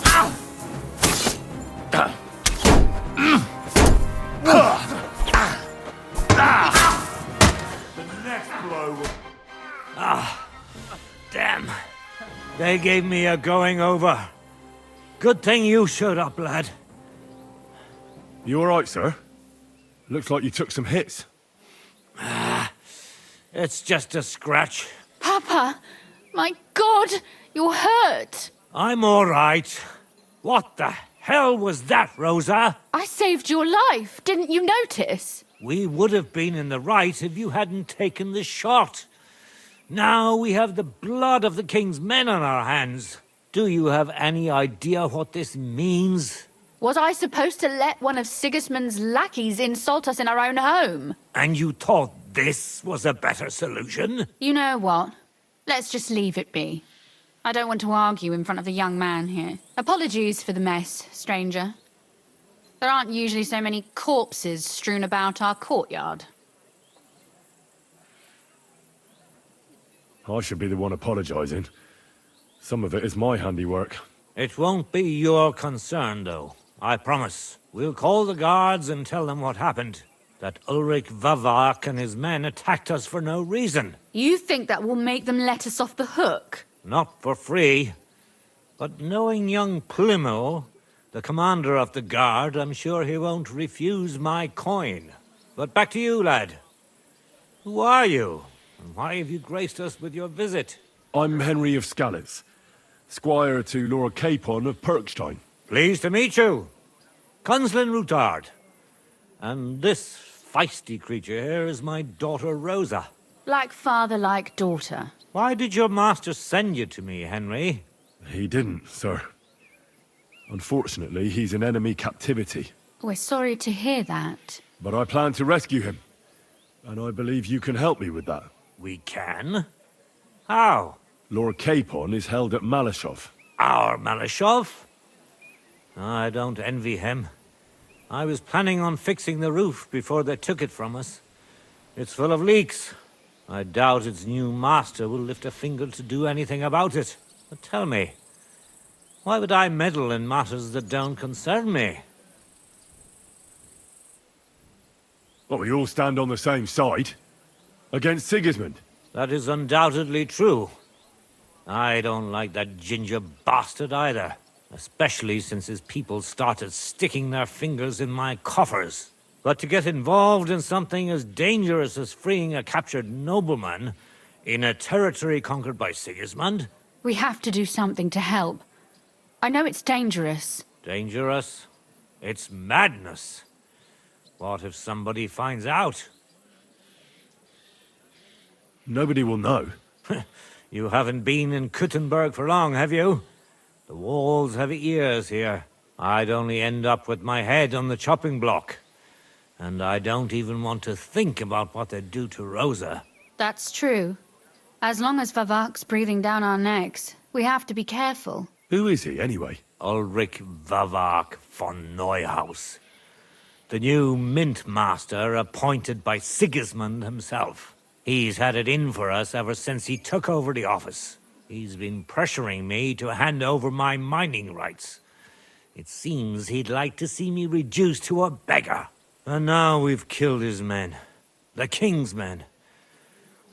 The next blow. Damn. They gave me a going over. Good thing you showed up, lad. You alright, sir? Looks like you took some hits. It's just a scratch. Papa! My God! You're hurt! I'm all right. What the hell was that, Rosa? I saved your life. Didn't you notice? We would have been in the right if you hadn't taken the shot. Now we have the blood of the king's men on our hands. Do you have any idea what this means? Was I supposed to let one of Sigismund's lackeys insult us in our own home? And you thought this was a better solution? You know what? Let's just leave it be. I don't want to argue in front of the young man here. Apologies for the mess, stranger. There aren't usually so many corpses strewn about our courtyard. I should be the one apologising. Some of it is my handiwork. It won't be your concern, though. I promise. We'll call the guards and tell them what happened. That Ulrich Vavak and his men attacked us for no reason. You think that will make them let us off the hook? Not for free. But knowing young Plimo, the commander of the guard, I'm sure he won't refuse my coin. But back to you, lad. Who are you? And why have you graced us with your visit? I'm Henry of Skalitz, squire to Lord Capon of Perkstein. Pleased to meet you. Conslin Routard. And this feisty creature here is my daughter Rosa. Like father, like daughter. Why did your master send you to me, Henry? He didn't, sir. Unfortunately, he's in enemy captivity. We're sorry to hear that. But I plan to rescue him. And I believe you can help me with that. We can? How? Lord Capon is held at Malashov. Our Malashov? I don't envy him. I was planning on fixing the roof before they took it from us. It's full of leaks. I doubt its new master will lift a finger to do anything about it. But tell me, why would I meddle in matters that don't concern me? Well, we all stand on the same side. Against Sigismund. That is undoubtedly true. I don't like that ginger bastard either. Especially since his people started sticking their fingers in my coffers. But to get involved in something as dangerous as freeing a captured nobleman In a territory conquered by Sigismund? We have to do something to help. I know it's dangerous. Dangerous? It's madness. What if somebody finds out? Nobody will know. You haven't been in Kuttenberg for long, have you? The walls have ears here. I'd only end up with my head on the chopping block. And I don't even want to think about what they'd do to Rosa. That's true. As long as Vavak's breathing down our necks, we have to be careful. Who is he, anyway? Ulrich Vavak von Neuhaus. The new mint master appointed by Sigismund himself. He's had it in for us ever since he took over the office. He's been pressuring me to hand over my mining rights. It seems he'd like to see me reduced to a beggar. And now we've killed his men. The king's men.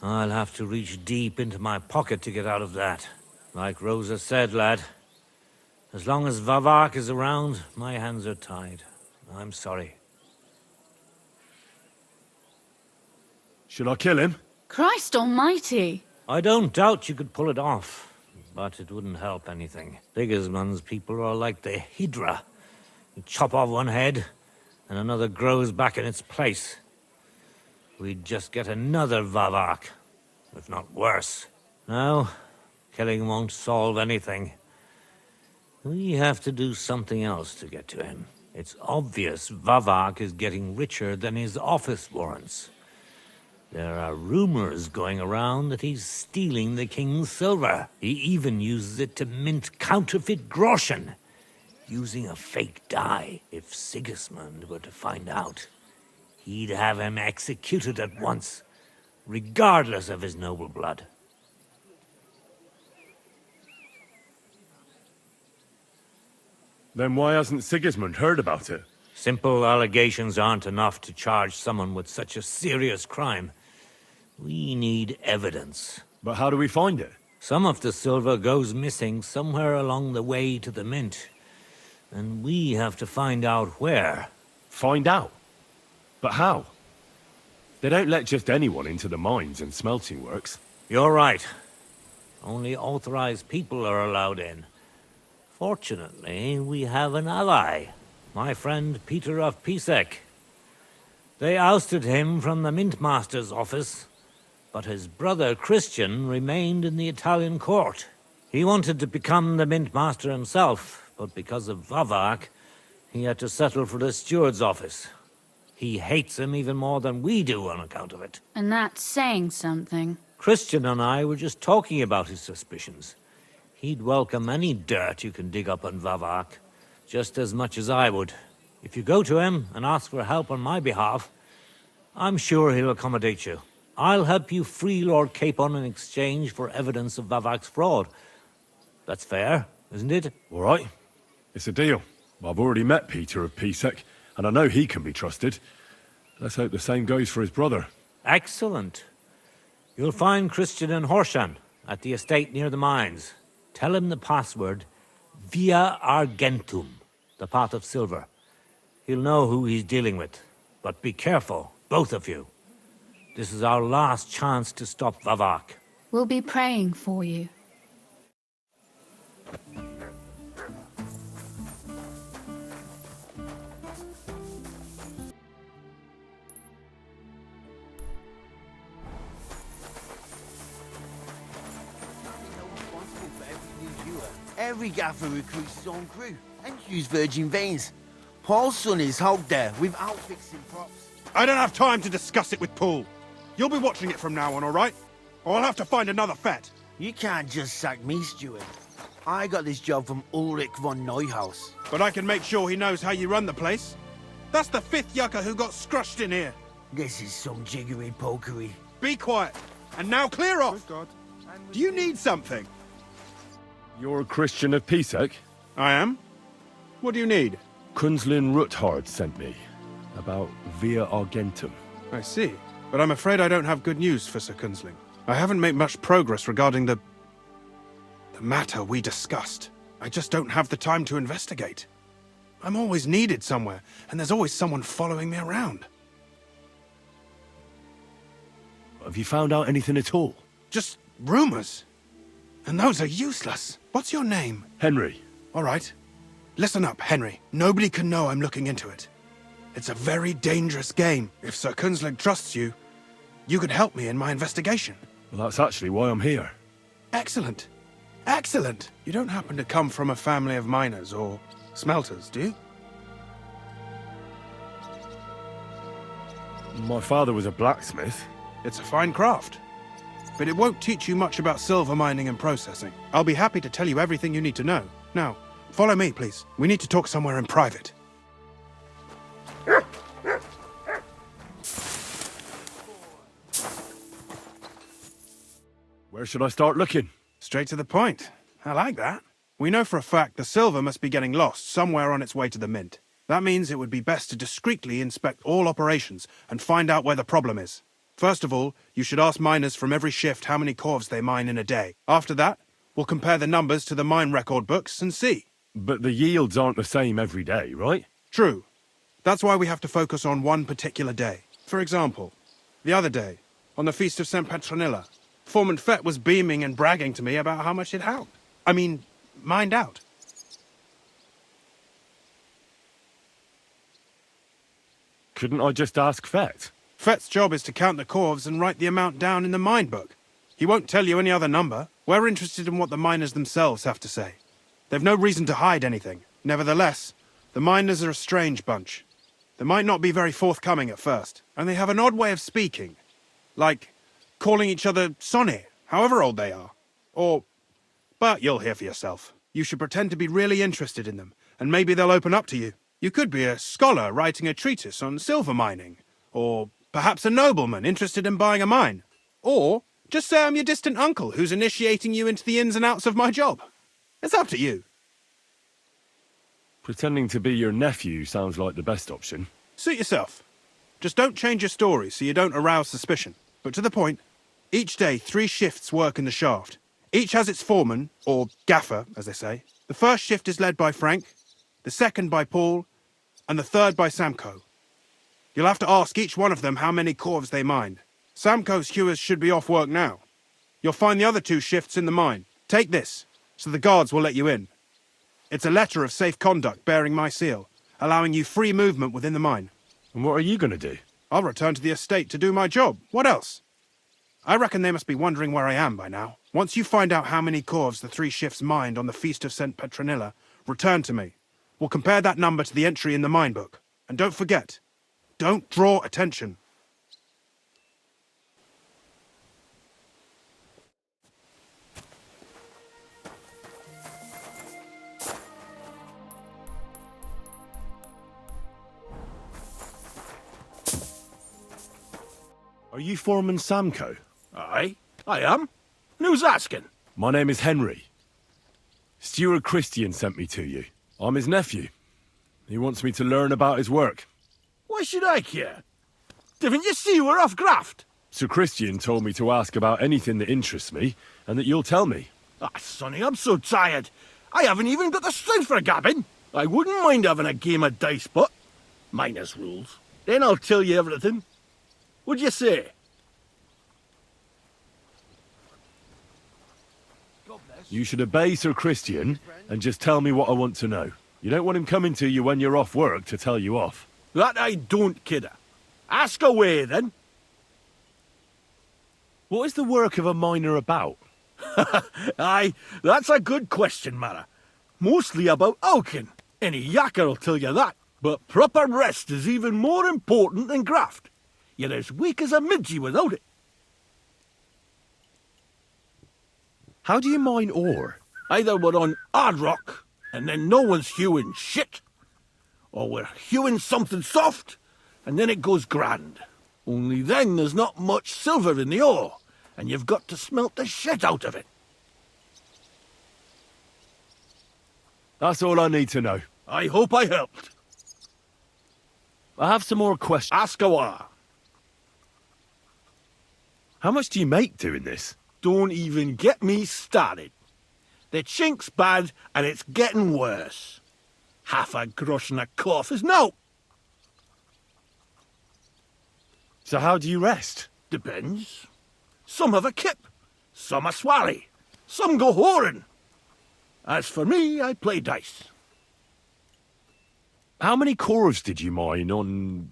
I'll have to reach deep into my pocket to get out of that. Like Rosa said, lad. As long as Vavak is around, my hands are tied. I'm sorry. Should I kill him? Christ almighty! I don't doubt you could pull it off, but it wouldn't help anything. Sigismund's people are like the Hydra. You chop off one head, and another grows back in its place. We'd just get another Vavak, if not worse. No, killing won't solve anything. We have to do something else to get to him. It's obvious Vavak is getting richer than his office warrants. There are rumors going around that he's stealing the king's silver. He even uses it to mint counterfeit groschen, using a fake dye. If Sigismund were to find out, he'd have him executed at once, regardless of his noble blood. Then why hasn't Sigismund heard about it? Simple allegations aren't enough to charge someone with such a serious crime. We need evidence. But how do we find it? Some of the silver goes missing somewhere along the way to the mint. And we have to find out where. Find out? But how? They don't let just anyone into the mines and smelting works. You're right. Only authorized people are allowed in. Fortunately, we have an ally. My friend Peter of Pisek. They ousted him from the Mintmaster's office, but his brother Christian remained in the Italian court. He wanted to become the Mintmaster himself, but because of Vavak, he had to settle for the steward's office. He hates him even more than we do on account of it. And that's saying something. Christian and I were just talking about his suspicions. He'd welcome any dirt you can dig up on Vavak, just as much as I would. If you go to him and ask for help on my behalf, I'm sure he'll accommodate you. I'll help you free Lord Capon in exchange for evidence of Vavak's fraud. That's fair, isn't it? All right. It's a deal. I've already met Peter of Pisek, and I know he can be trusted. Let's hope the same goes for his brother. Excellent. You'll find Christian and Horshan at the estate near the mines. Tell him the password, Via Argentum, the pot of silver. He'll know who he's dealing with. But be careful, both of you. This is our last chance to stop Vavak. We'll be praying for you. Every gaffer recruits his own crew and use virgin veins. Paul's son is hogged there without fixing props. I don't have time to discuss it with Paul. You'll be watching it from now on, all right? Or I'll have to find another fet. You can't just sack me, Steward. I got this job from Ulrich von Neuhaus. But I can make sure he knows how you run the place. That's the 5th yucca who got scrushed in here. This is some jiggery pokery. Be quiet. And now clear off. God. Do you need something? You're a Christian of Pisek? I am. What do you need? Kunzlin Ruthard sent me about Via Argentum. I see. But I'm afraid I don't have good news for Sir Kunzling. I haven't made much progress regarding the matter we discussed. I just don't have the time to investigate. I'm always needed somewhere, and there's always someone following me around. Have you found out anything at all? Just rumors. And those are useless. What's your name? Henry. All right. Listen up, Henry. Nobody can know I'm looking into it. It's a very dangerous game. If Sir Kunsling trusts you, you could help me in my investigation. Well, that's actually why I'm here. Excellent. Excellent. You don't happen to come from a family of miners or smelters, do you? My father was a blacksmith. It's a fine craft. But it won't teach you much about silver mining and processing. I'll be happy to tell you everything you need to know. Now, follow me, please. We need to talk somewhere in private. Where should I start looking? Straight to the point. I like that. We know for a fact the silver must be getting lost somewhere on its way to the mint. That means it would be best to discreetly inspect all operations and find out where the problem is. First of all, you should ask miners from every shift how many corves they mine in a day. After that, we'll compare the numbers to the mine record books and see. But the yields aren't the same every day, right? True. That's why we have to focus on one particular day. For example, the other day, on the Feast of St. Petronilla, Foreman Fett was beaming and bragging to me about how much it helped. Mined out. Couldn't I just ask Fett? Fett's job is to count the corves and write the amount down in the mine book. He won't tell you any other number. We're interested in what the miners themselves have to say. They've no reason to hide anything. Nevertheless, the miners are a strange bunch. They might not be very forthcoming at first, and they have an odd way of speaking. Like calling each other Sonny, however old they are. But you'll hear for yourself. You should pretend to be really interested in them, and maybe they'll open up to you. You could be a scholar writing a treatise on silver mining, or perhaps a nobleman interested in buying a mine. Or just say I'm your distant uncle who's initiating you into the ins and outs of my job. It's up to you. Pretending to be your nephew sounds like the best option. Suit yourself. Just don't change your story so you don't arouse suspicion. But to the point, each day 3 shifts work in the shaft. Each has its foreman, or gaffer, as they say. The first shift is led by Frank, the second by Paul, and the third by Samko. You'll have to ask each one of them how many corves they mine. Samko's hewers should be off work now. You'll find the other 2 shifts in the mine. Take this, so the guards will let you in. It's a letter of safe conduct bearing my seal, allowing you free movement within the mine. And what are you going to do? I'll return to the estate to do my job. What else? I reckon they must be wondering where I am by now. Once you find out how many corves the 3 shifts mined on the Feast of St. Petronilla, return to me. We'll compare that number to the entry in the mine book. And don't forget, don't draw attention. Are you Foreman Samko? Aye, I am. And who's asking? My name is Henry. Steward Christian sent me to you. I'm his nephew. He wants me to learn about his work. Why should I care? Didn't you see we're off graft? Sir Christian told me to ask about anything that interests me, and that you'll tell me. Ah, Sonny, I'm so tired. I haven't even got the strength for gabbing. I wouldn't mind having a game of dice, but minus rules. Then I'll tell you everything. What'd you say? You should obey Sir Christian and just tell me what I want to know. You don't want him coming to you when you're off work to tell you off. That I don't, kidder. Ask away, then. What is the work of a miner about? Aye, that's a good question, Mara. Mostly about Alkin. Any yakker'll tell you that. But proper rest is even more important than graft. You're as weak as a midgie without it. How do you mine ore? Either we're on hard rock, and then no one's hewing shit. Or we're hewing something soft, and then it goes grand. Only then there's not much silver in the ore, and you've got to smelt the shit out of it. That's all I need to know. I hope I helped. I have some more questions. Ask away. How much do you make doing this? Don't even get me started. The chink's bad, and it's getting worse. Half a grosh and a cough is no. So how do you rest? Depends. Some have a kip. some a swally, some go whoring. As for me, I play dice. How many corves did you mine on,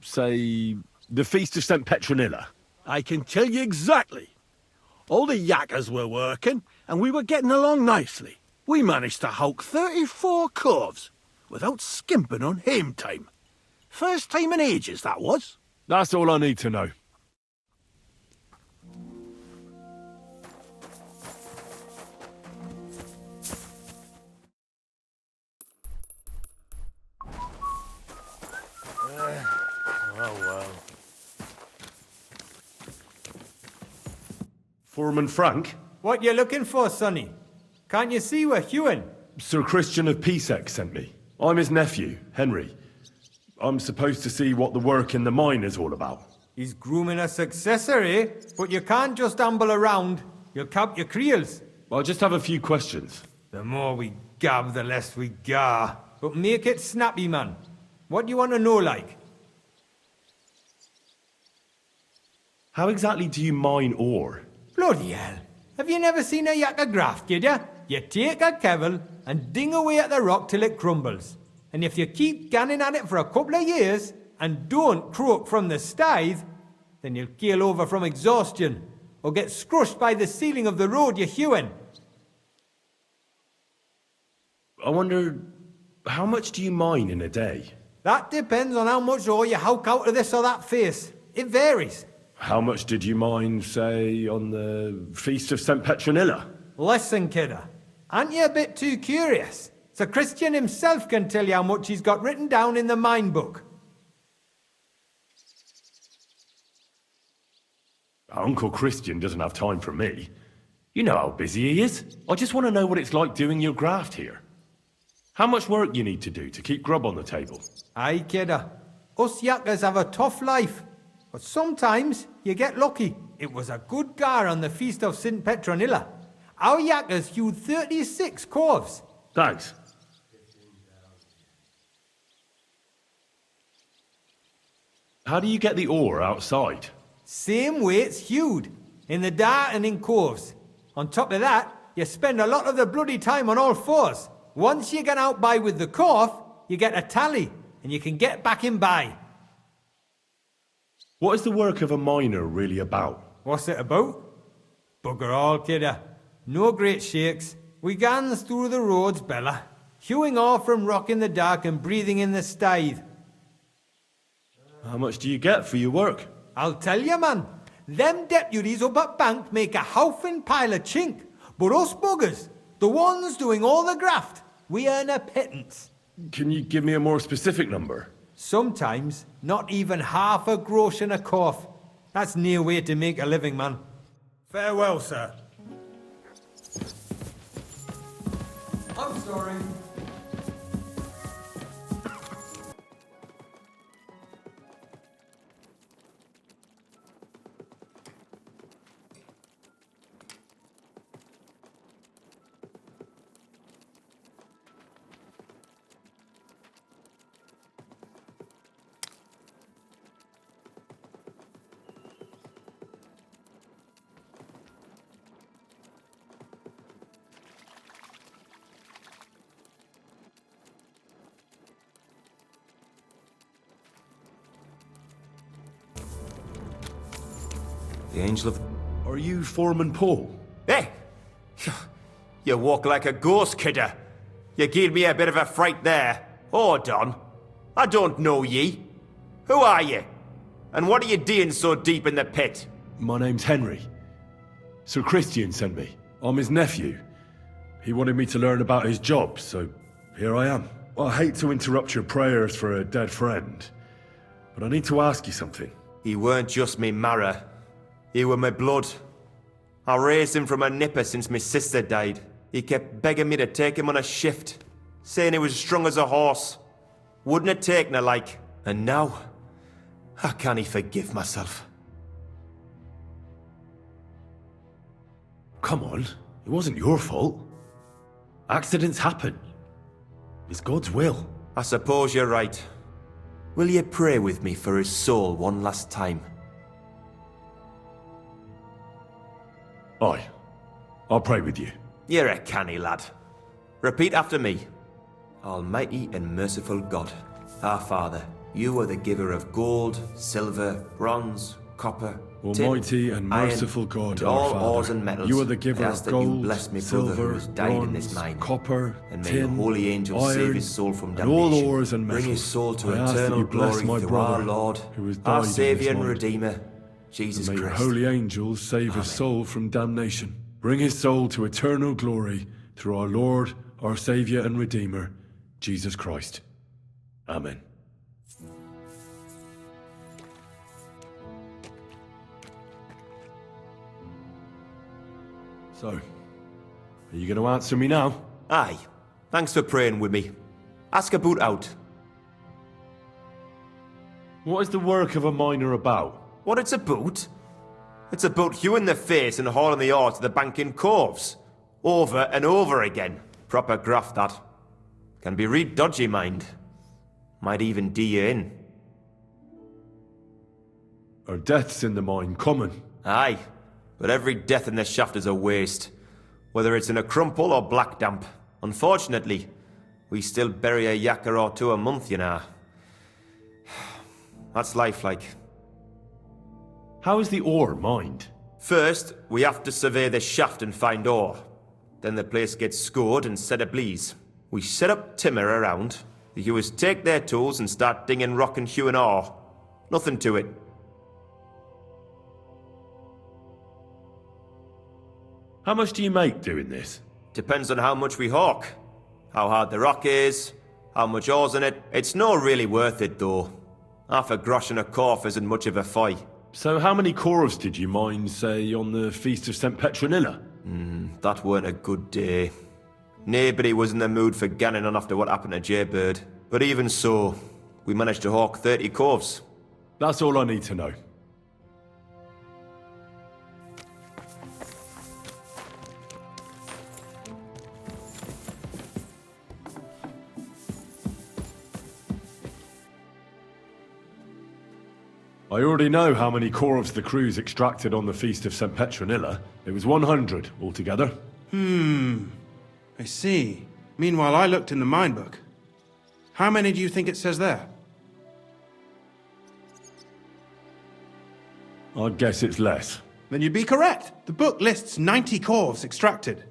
say, the Feast of St. Petronilla? I can tell you exactly. All the yakkers were working, and we were getting along nicely. We managed to howk 34 corves, without skimping on hame time. First time in ages, that was. That's all I need to know. Oh, well. Foreman Frank? What you looking for, Sonny? Can't you see we're hewing? Sir Christian of Pisek sent me. I'm his nephew, Henry. I'm supposed to see what the work in the mine is all about. He's grooming a successor, eh? But you can't just amble around. You'll cap your creels. I'll just have a few questions. The more we gab, the less we gar. But make it snappy, man. What do you want to know, like? How exactly do you mine ore? Bloody hell. Have you never seen a yakker graft, did ya? You take a kevel and ding away at the rock till it crumbles. And if you keep ganning at it for a couple of years and don't croak from the stithe, then you'll keel over from exhaustion or get scrushed by the ceiling of the road you're hewing. I wonder, how much do you mine in a day? That depends on how much ore you howk out of this or that face. It varies. How much did you mine, say, on the Feast of St. Petronilla? Listen, kidder. Aren't you a bit too curious? Sir Christian himself can tell you how much he's got written down in the mine book. Uncle Christian doesn't have time for me. You know how busy he is. I just want to know what it's like doing your graft here. How much work you need to do to keep grub on the table? Aye, kidder. Us yakkers have a tough life. But sometimes you get lucky. It was a good gar on the Feast of St. Petronilla. Our yakkers hewed 36 corves. Thanks. How do you get the ore outside? Same way it's hewed, in the dart and in corves. On top of that, you spend a lot of the bloody time on all fours. Once you get out by with the corf, you get a tally, and you can get back in by. What is the work of a miner really about? What's it about? Bugger all, kidder. No great shakes. We gans through the roads, Bella, hewing off from rock in the dark and breathing in the stithe. How much do you get for your work? I'll tell you, man. Them deputies up at Bank make a howfing pile of chink. But us buggers, the ones doing all the graft, we earn a pittance. Can you give me a more specific number? Sometimes, not even half a grosh and a cough. That's near way to make a living, man. Farewell, sir. I'm sorry. The Angel of... Are you Foreman Paul? Hey! You walk like a ghost, kidder. You gave me a bit of a fright there. Hold on. I don't know ye. Who are you? And what are you doing so deep in the pit? My name's Henry. Sir Christian sent me. I'm his nephew. He wanted me to learn about his job, so here I am. I hate to interrupt your prayers for a dead friend, but I need to ask you something. He weren't just me marrow. He were my blood. I raised him from a nipper since my sister died. He kept begging me to take him on a shift, saying he was strong as a horse. Wouldn't have taken her like. And now, I can't forgive myself. Come on, it wasn't your fault. Accidents happen. It's God's will. I suppose you're right. Will you pray with me for his soul one last time? Aye. I'll pray with you. You're a canny lad. Repeat after me. Almighty and merciful God, our Father, you are the giver of gold, silver, bronze, copper, Almighty tin, and merciful God, and our all Father, ores and metals. you are the giver I of ask that you gold, bless me brother who silver, has died in this bronze, mine. copper, And may tin, the holy angels iron, save his soul from and damnation. all ores and metals. Bring his soul to I ask that eternal you bless glory my through brother, our Lord, who has died our in this Saviour and mine. Redeemer, Jesus And may your Christ. holy angels save his soul from damnation. Bring his soul to eternal glory through our Lord, our Saviour and Redeemer, Jesus Christ. Amen. So, are you going to answer me now? Aye. Thanks for praying with me. Ask about out. What is the work of a miner about? What it's about? It's about hewing the face and hauling the ore to the bank in coves. Over and over again. Proper graft, that. Can be real dodgy, mind. Might even do you in. Are deaths in the mine common? Aye. But every death in the shaft is a waste. Whether it's in a crumple or black damp. Unfortunately, we still bury a yakka or two a month, you know. That's life like. How is the ore mined? First, we have to survey the shaft and find ore. Then the place gets scored and set ablaze. We set up timber around. The hewers take their tools and start dinging rock and hewing ore. Nothing to it. How much do you make doing this? Depends on how much we hawk. How hard the rock is, how much ore's in it. It's not really worth it, though. Half a grosh and a corf isn't much of a fight. So how many corves did you mine, say, on the Feast of St. Petronilla? That weren't a good day. Nobody was in the mood for ganning on after what happened to Jaybird. But even so, we managed to hawk 30 corves. That's all I need to know. I already know how many corves the crews extracted on the Feast of St. Petronilla. It was 100 altogether. I see. Meanwhile, I looked in the mine book. How many do you think it says there? I'd guess it's less. Then you'd be correct. The book lists 90 corves extracted.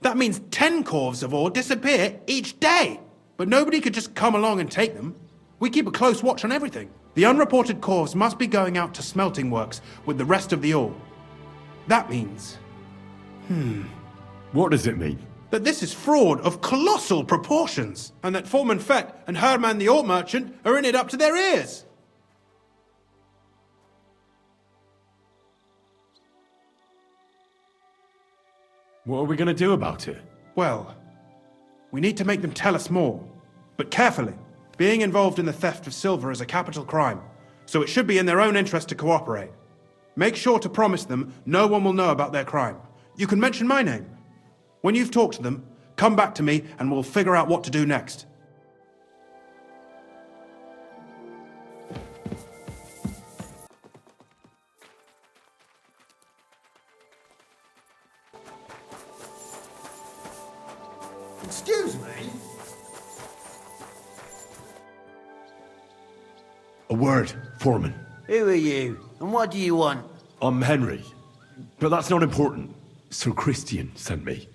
That means 10 corves of ore disappear each day. But nobody could just come along and take them. We keep a close watch on everything. The unreported corves must be going out to smelting works with the rest of the ore. That means... What does it mean? that this is fraud of colossal proportions, and that Foreman Fett and Herman the ore merchant are in it up to their ears. What are we going to do about it? Well, we need to make them tell us more, but carefully. Being involved in the theft of silver is a capital crime, so it should be in their own interest to cooperate. Make sure to promise them no one will know about their crime. You can mention my name. When you've talked to them, come back to me and we'll figure out what to do next. Excuse me? A word, Foreman. Who are you, and what do you want? I'm Henry, but that's not important. Sir Christian sent me.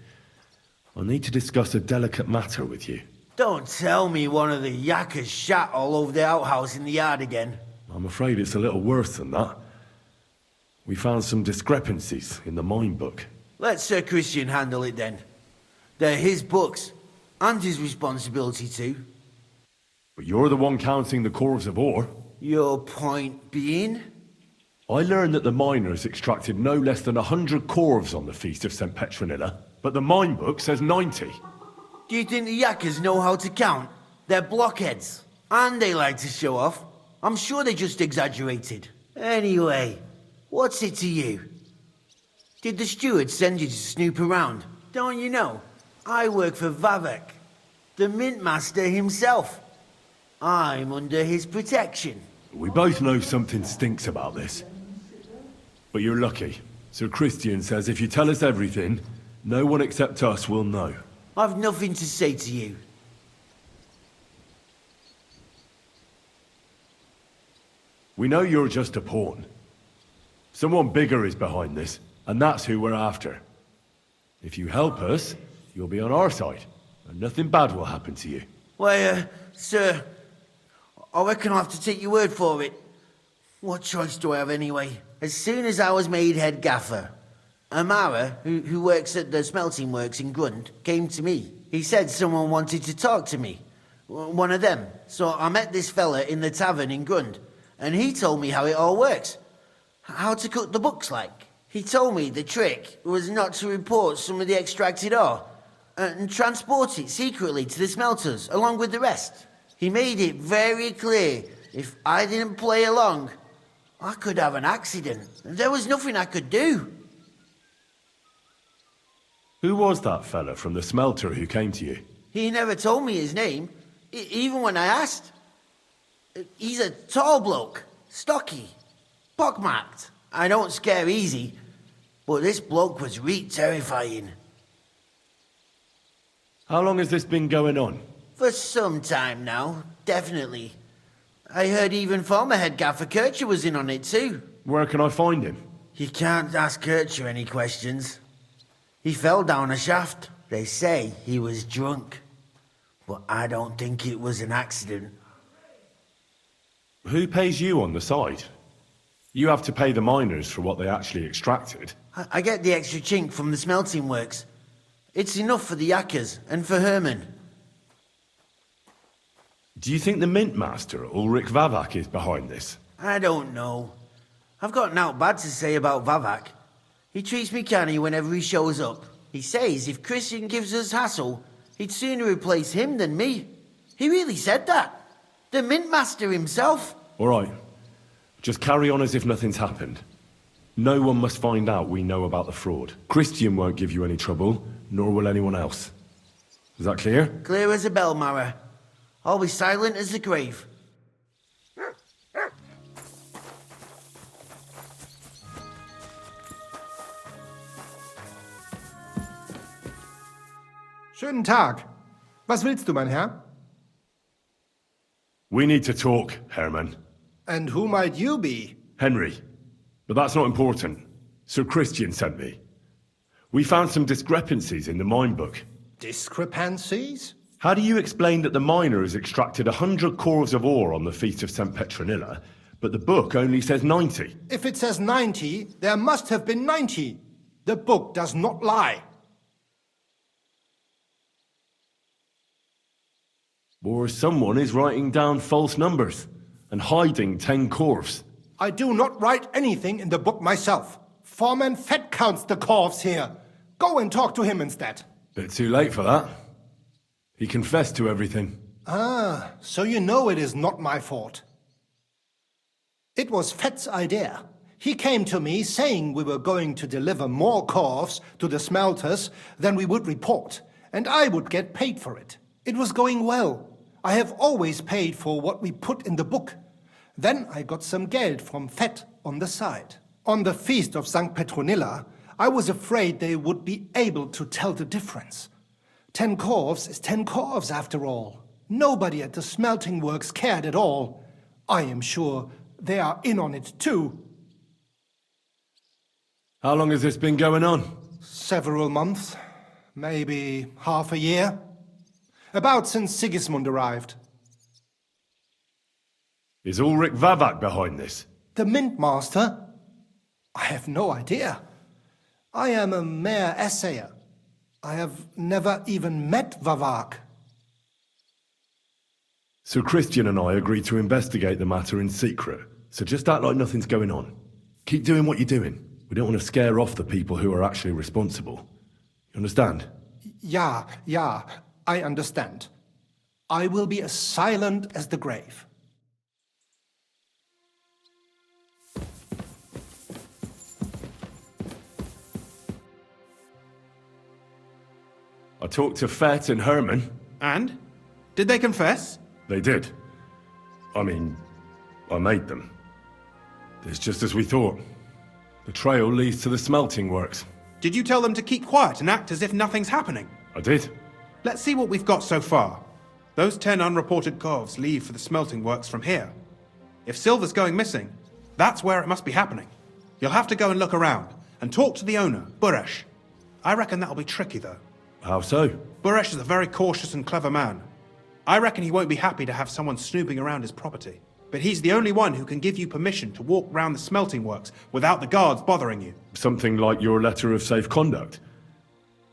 I need to discuss a delicate matter with you. Don't tell me one of the yakkers shat all over the outhouse in the yard again. I'm afraid it's a little worse than that. We found some discrepancies in the mine book. Let Sir Christian handle it then. They're his books, and his responsibility too. But you're the one counting the corves of ore. Your point being? I learned that the miners extracted no less than 100 corves on the Feast of St. Petronilla, but the mine book says 90. Do you think the yakkers know how to count? They're blockheads, and they like to show off. I'm sure they just exaggerated. Anyway, what's it to you? Did the steward send you to snoop around? Don't you know? I work for Vavek, the mint master himself. I'm under his protection. We both know something stinks about this. But you're lucky. Sir Christian says if you tell us everything, no one except us will know. I've nothing to say to you. We know you're just a pawn. Someone bigger is behind this, and that's who we're after. If you help us, you'll be on our side, and nothing bad will happen to you. Why, sir, I reckon I'll have to take your word for it. What choice do I have anyway? As soon as I was made head gaffer, Amara, who works at the smelting works in Grund, came to me. He said someone wanted to talk to me. One of them. So I met this fella in the tavern in Grund, and he told me how it all works. How to cook the books like. He told me the trick was not to report some of the extracted ore, and transport it secretly to the smelters, along with the rest. He made it very clear if I didn't play along, I could have an accident. There was nothing I could do. Who was that fella from the smelter who came to you? He never told me his name, even when I asked. He's a tall bloke, stocky, pockmarked. I don't scare easy, but this bloke was terrifying. How long has this been going on? For some time now, definitely. I heard even former head gaffer Kircher was in on it too. Where can I find him? You can't ask Kircher any questions. He fell down a shaft. They say he was drunk, but I don't think it was an accident. Who pays you on the side? You have to pay the miners for what they actually extracted. I get the extra chink from the smelting works. It's enough for the yakkers and for Herman. Do you think the mint master, Ulrich Vavak, is behind this? I don't know. I've got naught bad to say about Vavak. He treats me canny whenever he shows up. He says if Christian gives us hassle, he'd sooner replace him than me. He really said that. The mint master himself. All right. Just carry on as if nothing's happened. No one must find out we know about the fraud. Christian won't give you any trouble, nor will anyone else. Is that clear? Clear as a bell, Mara. I'll be silent as the grave. Schönen Tag. Was willst du, mein Herr? We need to talk, Herman. And who might you be? Henry. But that's not important. Sir Christian sent me. We found some discrepancies in the mine book. Discrepancies? How do you explain that the miner has extracted 100 cores of ore on the Feast of St. Petronilla, but the book only says 90? If it says 90, there must have been 90. The book does not lie. Or someone is writing down false numbers and hiding 10 corves. I do not write anything in the book myself. Foreman Fett counts the corves here. Go and talk to him instead. Bit too late for that. He confessed to everything. Ah, so you know it is not my fault. It was Fett's idea. He came to me saying we were going to deliver more corves to the smelters than we would report, and I would get paid for it. It was going well. I have always paid for what we put in the book. Then I got some geld from Fett on the side. On the Feast of St. Petronilla, I was afraid they would be able to tell the difference. 10 corves is 10 corves after all. Nobody at the smelting works cared at all. I am sure they are in on it too. How long has this been going on? Several months. Maybe half a year. About since Sigismund arrived. Is Ulrich Vavak behind this? The mint master? I have no idea. I am a mere assayer. I have never even met Vavak. Sir Christian and I agreed to investigate the matter in secret, so just act like nothing's going on. Keep doing what you're doing. We don't want to scare off the people who are actually responsible. You understand? Ja, I understand. I will be as silent as the grave. I talked to Fett and Herman. And? Did they confess? They did. I mean, I made them. It's just as we thought. The trail leads to the smelting works. Did you tell them to keep quiet and act as if nothing's happening? I did. Let's see what we've got so far. Those 10 unreported corves leave for the smelting works from here. If silver's going missing, that's where it must be happening. You'll have to go and look around, and talk to the owner, Buresh. I reckon that'll be tricky, though. How so? Buresh is a very cautious and clever man. I reckon he won't be happy to have someone snooping around his property. But he's the only one who can give you permission to walk round the smelting works without the guards bothering you. Something like your letter of safe conduct.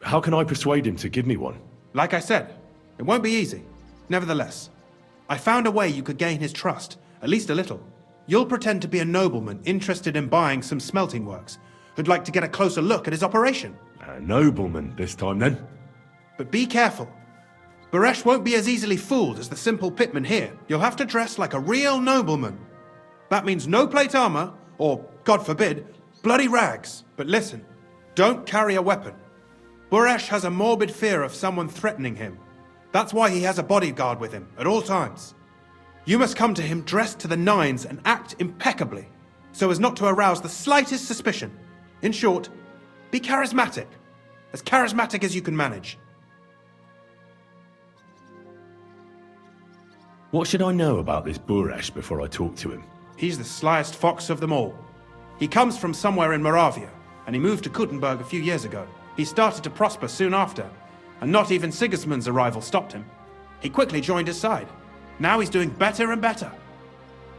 How can I persuade him to give me one? Like I said, it won't be easy. Nevertheless, I found a way you could gain his trust, at least a little. You'll pretend to be a nobleman interested in buying some smelting works, who'd like to get a closer look at his operation. A nobleman this time, then? But be careful. Buresh won't be as easily fooled as the simple pitman here. You'll have to dress like a real nobleman. That means no plate armor, or, God forbid, bloody rags. But listen, don't carry a weapon. Buresh has a morbid fear of someone threatening him. That's why he has a bodyguard with him at all times. You must come to him dressed to the nines and act impeccably, so as not to arouse the slightest suspicion. In short, be charismatic as you can manage. What should I know about this Buresh before I talk to him? He's the slyest fox of them all. He comes from somewhere in Moravia, and he moved to Kuttenberg a few years ago. He started to prosper soon after, and not even Sigismund's arrival stopped him. He quickly joined his side. Now he's doing better and better.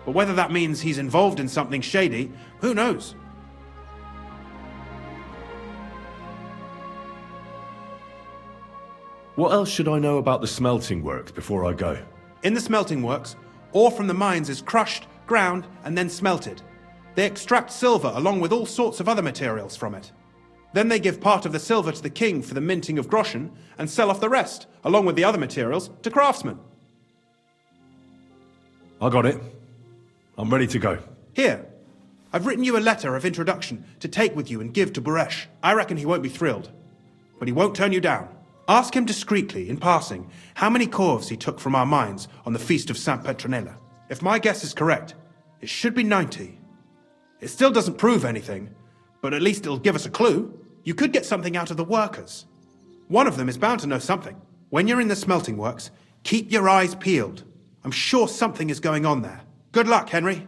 But whether that means he's involved in something shady, who knows? What else should I know about the smelting works before I go? In the smelting works, ore from the mines is crushed, ground, and then smelted. They extract silver along with all sorts of other materials from it. Then they give part of the silver to the king for the minting of groschen, and sell off the rest, along with the other materials, to craftsmen. I got it. I'm ready to go. Here, I've written you a letter of introduction to take with you and give to Buresh. I reckon he won't be thrilled, but he won't turn you down. Ask him discreetly, in passing, how many corves he took from our mines on the feast of Saint Petronella. If my guess is correct, it should be 90. It still doesn't prove anything, but at least it'll give us a clue. You could get something out of the workers. One of them is bound to know something. When you're in the smelting works, keep your eyes peeled. I'm sure something is going on there. Good luck, Henry.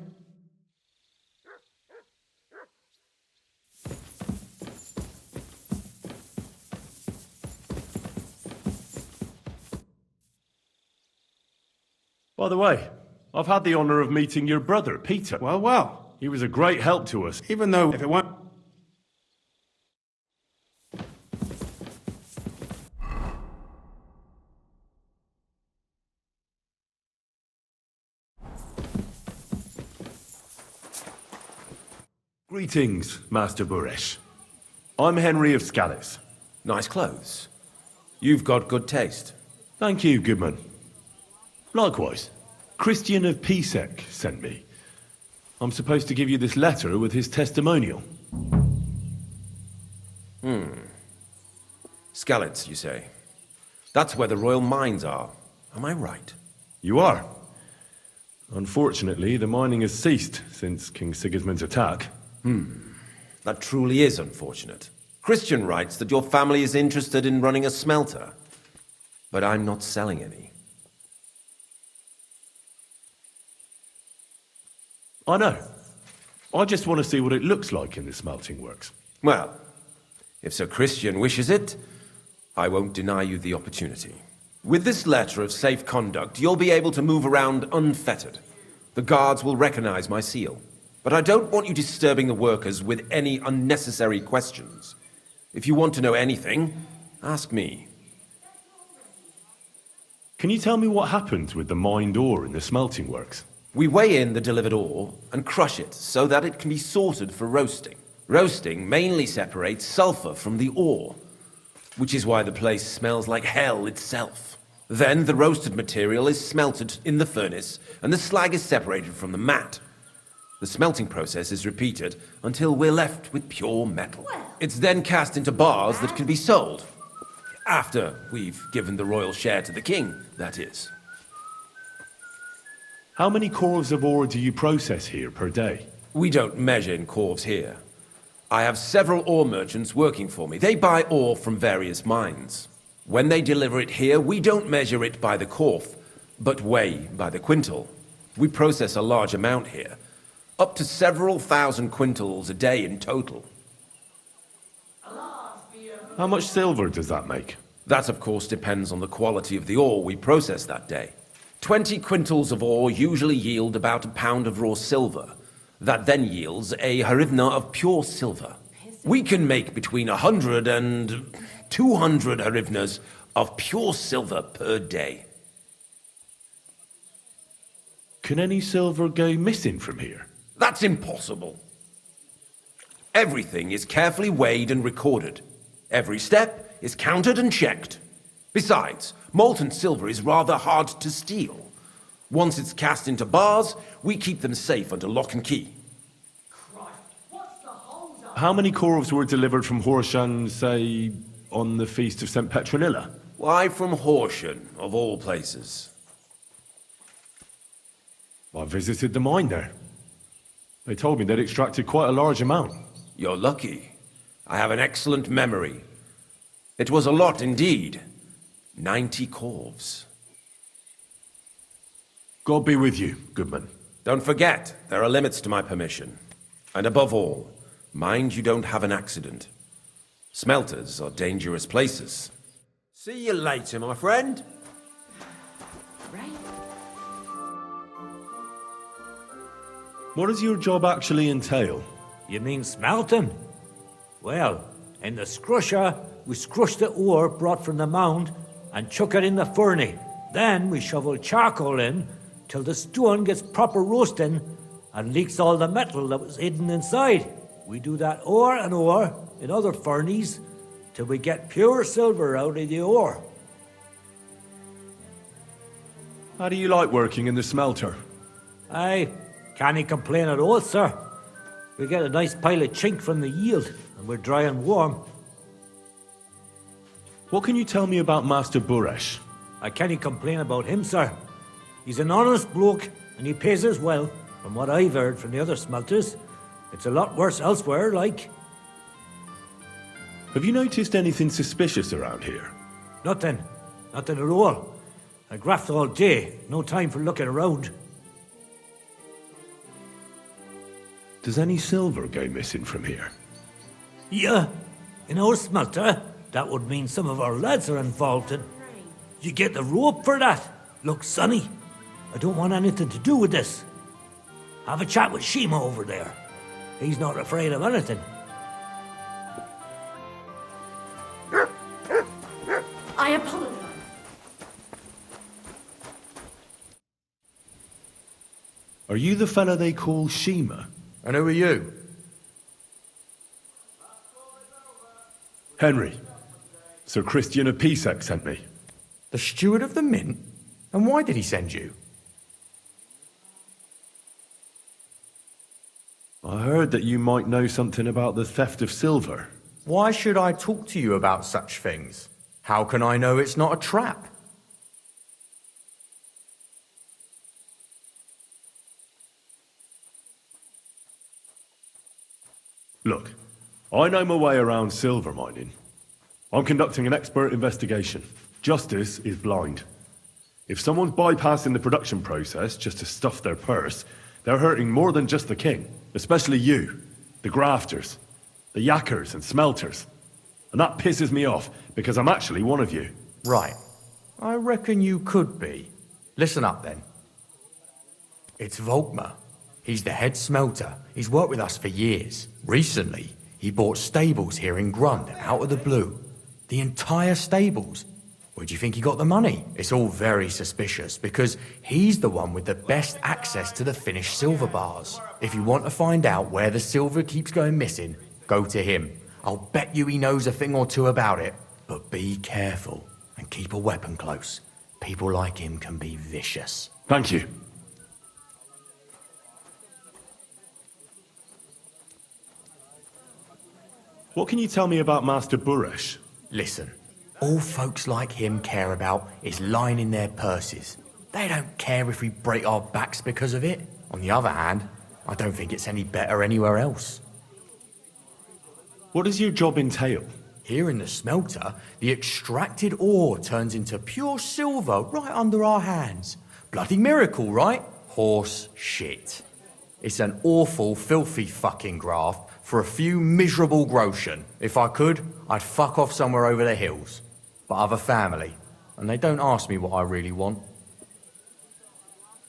By the way, I've had the honor of meeting your brother, Peter. Well. He was a great help to us. Even though if it weren't... Greetings, Master Buresh. I'm Henry of Scallis. Nice clothes. You've got good taste. Thank you, Goodman. Likewise, Christian of Pisek sent me. I'm supposed to give you this letter with his testimonial. Skalitz, you say? That's where the royal mines are. Am I right? You are. Unfortunately, the mining has ceased since King Sigismund's attack. That truly is unfortunate. Christian writes that your family is interested in running a smelter. But I'm not selling any. I know. I just want to see what it looks like in the smelting works. Well, if Sir Christian wishes it, I won't deny you the opportunity. With this letter of safe conduct, you'll be able to move around unfettered. The guards will recognize my seal. But I don't want you disturbing the workers with any unnecessary questions. If you want to know anything, ask me. Can you tell me what happens with the mined ore in the smelting works? We weigh in the delivered ore and crush it so that it can be sorted for roasting. Roasting mainly separates sulfur from the ore, which is why the place smells like hell itself. Then the roasted material is smelted in the furnace and the slag is separated from the matte. The smelting process is repeated until we're left with pure metal. It's then cast into bars that can be sold. After we've given the royal share to the king, that is. How many corves of ore do you process here per day? We don't measure in corves here. I have several ore merchants working for me. They buy ore from various mines. When they deliver it here, we don't measure it by the korf, but weigh by the quintal. We process a large amount here, up to several thousand quintals a day in total. How much silver does that make? That, of course, depends on the quality of the ore we process that day. 20 quintals of ore usually yield about a pound of raw silver. That then yields a harivna of pure silver. We can make between 100 and 200 harivnas of pure silver per day. Can any silver go missing from here? That's impossible. Everything is carefully weighed and recorded. Every step is counted and checked. Besides, molten silver is rather hard to steal. Once it's cast into bars, we keep them safe under lock and key. How many corves were delivered from Horshan, say, on the Feast of St. Petronilla? Why from Horshan, of all places? I visited the mine there. They told me they'd extracted quite a large amount. You're lucky. I have an excellent memory. It was a lot indeed. 90 corves. God be with you, Goodman. Don't forget, there are limits to my permission. And above all, mind you don't have an accident. Smelters are dangerous places. See you later, my friend. What does your job actually entail? You mean smelting? Well, in the scrusher, we scrush the ore brought from the mound and chuck it in the furnace. Then we shovel charcoal in till the stone gets proper roasting and leaks all the metal that was hidden inside. We do that ore and ore in other furnaces till we get pure silver out of the ore. How do you like working in the smelter? Aye, can't complain at all, sir. We get a nice pile of chink from the yield, and we're dry and warm. What can you tell me about Master Buresh? I can't complain about him, sir. He's an honest bloke, and he pays us well. From what I've heard from the other smelters, it's a lot worse elsewhere, like. Have you noticed anything suspicious around here? Nothing. Nothing at all. I graft all day, no time for looking around. Does any silver go missing from here? Yeah, in our smelter, that would mean some of our lads are involved in. You get the rope for that. Look, Sonny, I don't want anything to do with this. Have a chat with Shima over there. He's not afraid of anything. I apologize. Are you the fella they call Shima? And who are you? Henry. Sir Christian of Pisek sent me. The steward of the mint? And why did he send you? I heard that you might know something about the theft of silver. Why should I talk to you about such things? How can I know it's not a trap? Look, I know my way around silver mining. I'm conducting an expert investigation. Justice is blind. If someone's bypassing the production process just to stuff their purse, they're hurting more than just the king. Especially you, the grafters, the yakkers and smelters. And that pisses me off, because I'm actually one of you. Right. I reckon you could be. Listen up, then. It's Volkmar. He's the head smelter. He's worked with us for years. Recently, he bought stables here in Grund, out of the blue. The entire stables. Where do you think he got the money? It's all very suspicious, because he's the one with the best access to the finished silver bars. If you want to find out where the silver keeps going missing, go to him. I'll bet you he knows a thing or two about it. But be careful, and keep a weapon close. People like him can be vicious. Thank you. What can you tell me about Master Buresh? Listen, all folks like him care about is lining their purses. They don't care if we break our backs because of it. On the other hand, I don't think it's any better anywhere else. What does your job entail? Here in the smelter, the extracted ore turns into pure silver right under our hands. Bloody miracle, right? Horse shit. It's an awful, filthy fucking graft for a few miserable groschen. If I could, I'd fuck off somewhere over the hills. But I've a family, and they don't ask me what I really want.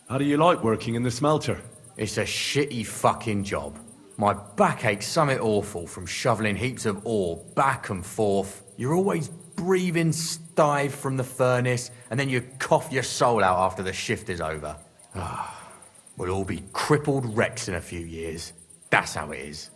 How do you like working in the smelter? It's a shitty fucking job. My back aches something awful from shoveling heaps of ore back and forth. You're always breathing stive from the furnace, and then you cough your soul out after the shift is over. We'll all be crippled wrecks in a few years. That's how it is.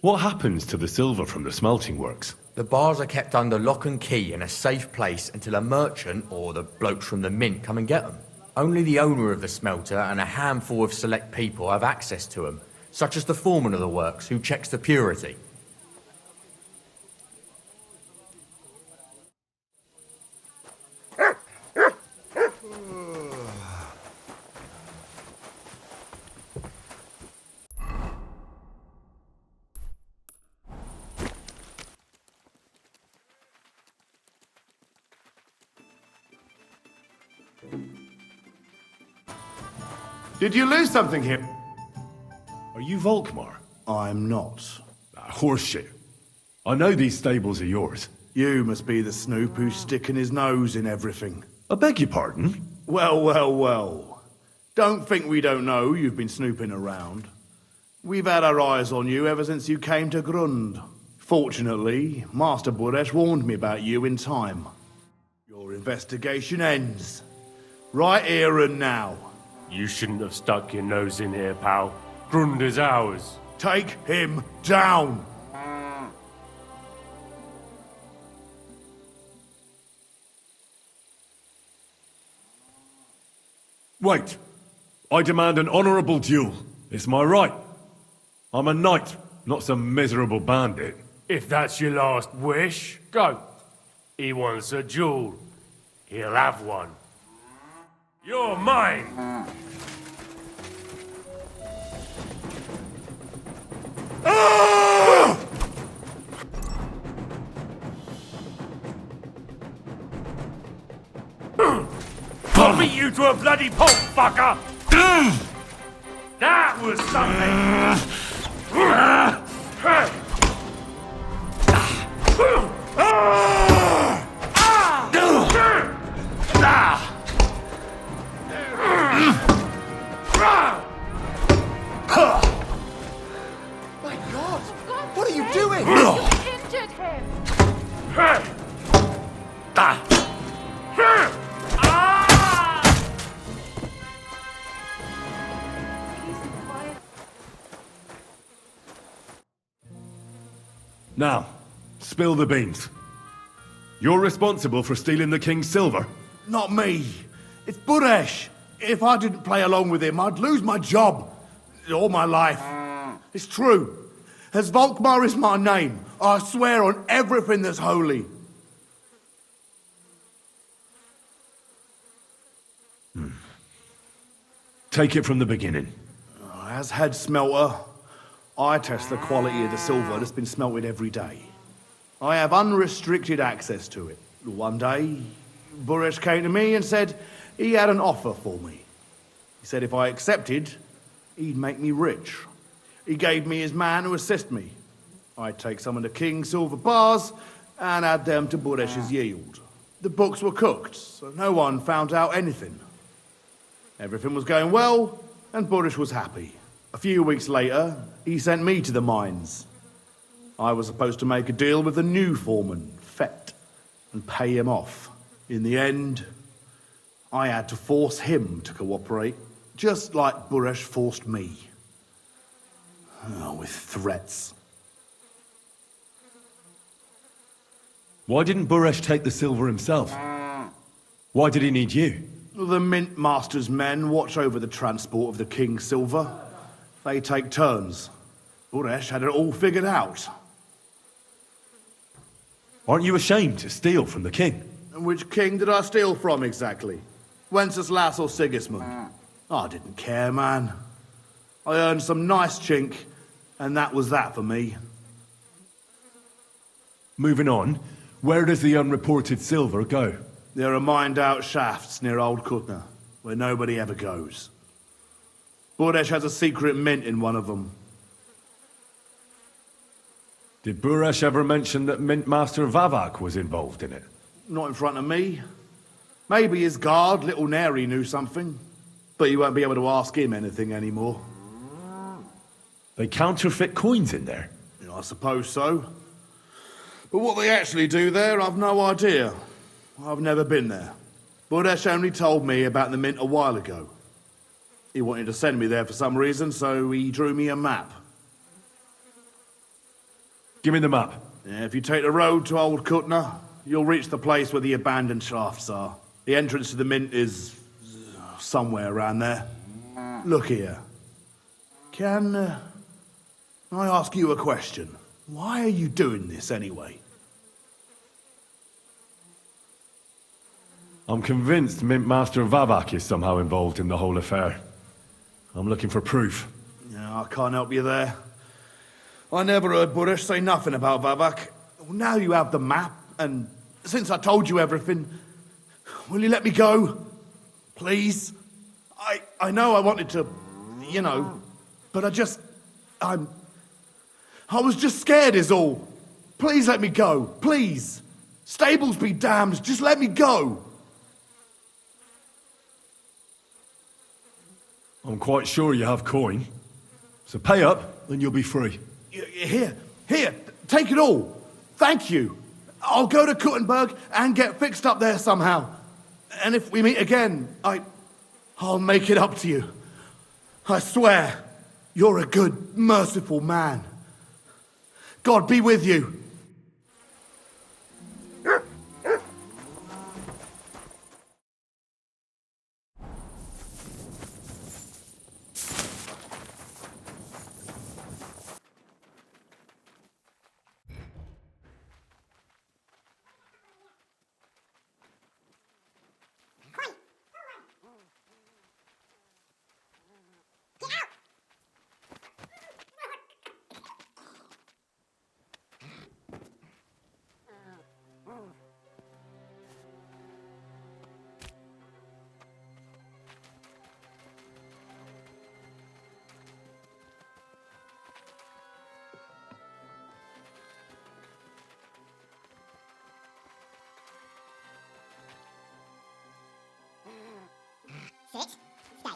What happens to the silver from the smelting works? The bars are kept under lock and key in a safe place until a merchant or the blokes from the mint come and get them. Only the owner of the smelter and a handful of select people have access to them, such as the foreman of the works who checks the purity. Did you lose something here? Are you Volkmar? I'm not. Horseshit. I know these stables are yours. You must be the snoop who's sticking his nose in everything. I beg your pardon? Well, well, well. Don't think we don't know you've been snooping around. We've had our eyes on you ever since you came to Grund. Fortunately, Master Buresh warned me about you in time. Your investigation ends. Right here and now. You shouldn't have stuck your nose in here, pal. Grund is ours. Take him down! Wait. I demand an honourable duel. It's my right. I'm a knight, not some miserable bandit. If that's your last wish, go. He wants a duel. He'll have one. You're mine! I'll beat you to a bloody pulp, fucker! That was something! My God! What are you doing? You injured him! Now, spill the beans. You're responsible for stealing the king's silver? Not me. It's Buresh. If I didn't play along with him, I'd lose my job. All my life. It's true. As Volkmar is my name, I swear on everything that's holy. Take it from the beginning. As head smelter, I test the quality of the silver that's been smelted every day. I have unrestricted access to it. One day, Buresh came to me and said he had an offer for me. He said if I accepted, he'd make me rich. He gave me his man to assist me. I'd take some of the king's silver bars and add them to Buresh's yield. The books were cooked, so no one found out anything. Everything was going well, and Buresh was happy. A few weeks later, he sent me to the mines. I was supposed to make a deal with the new foreman, Fett, and pay him off. In the end, I had to force him to cooperate, just like Buresh forced me. With threats. Why didn't Buresh take the silver himself? Why did he need you? The Mint Master's men watch over the transport of the king's silver. They take turns. Buresh had it all figured out. Aren't you ashamed to steal from the king? And which king did I steal from exactly? Wenceslas or Sigismund? I didn't care, man. I earned some nice chink, And that was that for me. Moving on, where does the unreported silver go? There are mined-out shafts near Old Kutna, where nobody ever goes. Burdesh has a secret mint in one of them. Did Buresh ever mention that Mint Master Vavak was involved in it? Not in front of me. Maybe his guard, Little Neri, knew something. But you won't be able to ask him anything anymore. They counterfeit coins in there? Yeah, I suppose so. But what they actually do there, I've no idea. I've never been there. Burdesh only told me about the mint a while ago. He wanted to send me there for some reason, so he drew me a map. Give me the map. Yeah, if you take the road to Old Kutna, you'll reach the place where the abandoned shafts are. The entrance to the mint is somewhere around there. Look here. Can I ask you a question? Why are you doing this anyway? I'm convinced Mint Master Vavak is somehow involved in the whole affair. I'm looking for proof. Yeah, I can't help you there. I never heard Burdesh say nothing about Vavak. Well, now you have the map, and since I told you everything, will you let me go? Please? I know I wanted to, you know, but I was just scared is all. Please let me go, please. Stables be damned, just let me go. I'm quite sure you have coin. So pay up, and you'll be free. Here, take it all. Thank you. I'll go to Kuttenberg and get fixed up there somehow. And if we meet again, I'll make it up to you. I swear, you're a good, merciful man. God be with you. Sit. Stay.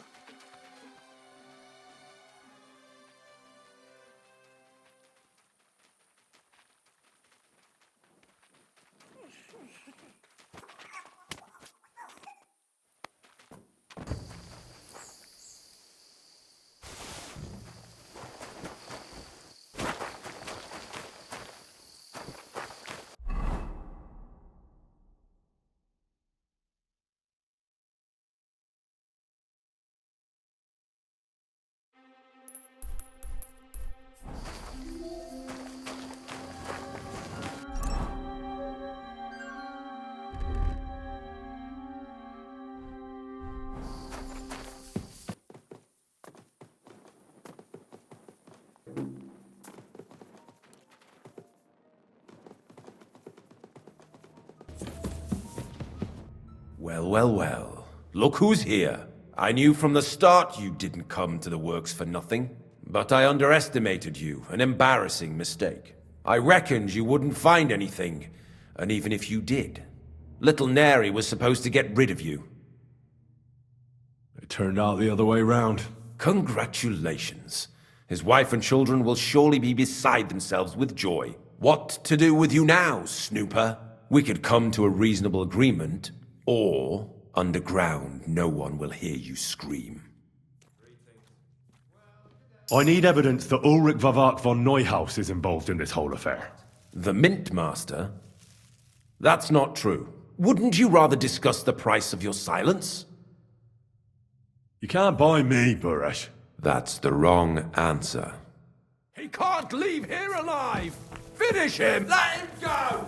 Well, well, well. Look who's here. I knew from the start you didn't come to the works for nothing. But I underestimated you, an embarrassing mistake. I reckoned you wouldn't find anything, and even if you did, little Neri was supposed to get rid of you. It turned out the other way round. Congratulations. His wife and children will surely be beside themselves with joy. What to do with you now, snooper? We could come to a reasonable agreement, or underground no one will hear you scream. I need evidence that Ulrich Vavak von Neuhaus is involved in this whole affair. The Mint Master? That's not true. Wouldn't you rather discuss the price of your silence? You can't buy me, Buresh. That's the wrong answer. He can't leave here alive! Finish him! Let him go!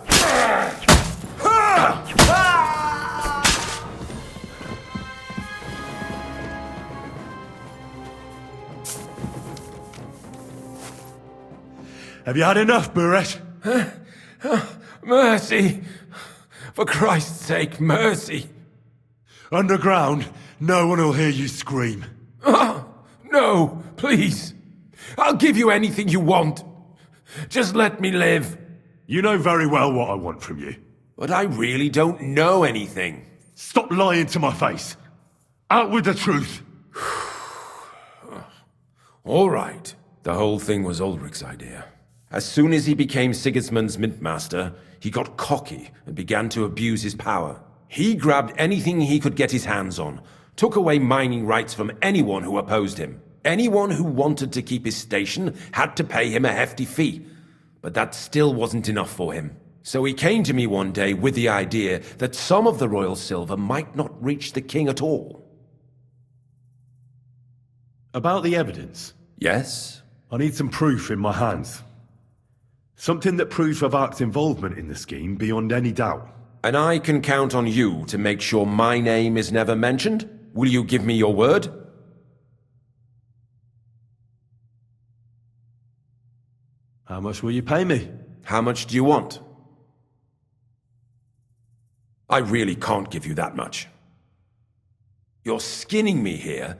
Have you had enough, Buresh? Mercy! For Christ's sake, mercy! Underground, no one will hear you scream. No, please. I'll give you anything you want. Just let me live. You know very well what I want from you. But I really don't know anything. Stop lying to my face. Out with the truth. All right. The whole thing was Ulrich's idea. As soon as he became Sigismund's mintmaster, he got cocky and began to abuse his power. He grabbed anything he could get his hands on, took away mining rights from anyone who opposed him. Anyone who wanted to keep his station had to pay him a hefty fee. But that still wasn't enough for him. So he came to me one day with the idea that some of the royal silver might not reach the king at all. About the evidence? Yes? I need some proof in my hands. Something that proves Vavak's involvement in the scheme beyond any doubt. And I can count on you to make sure my name is never mentioned? Will you give me your word? How much will you pay me? How much do you want? I really can't give you that much. You're skinning me here,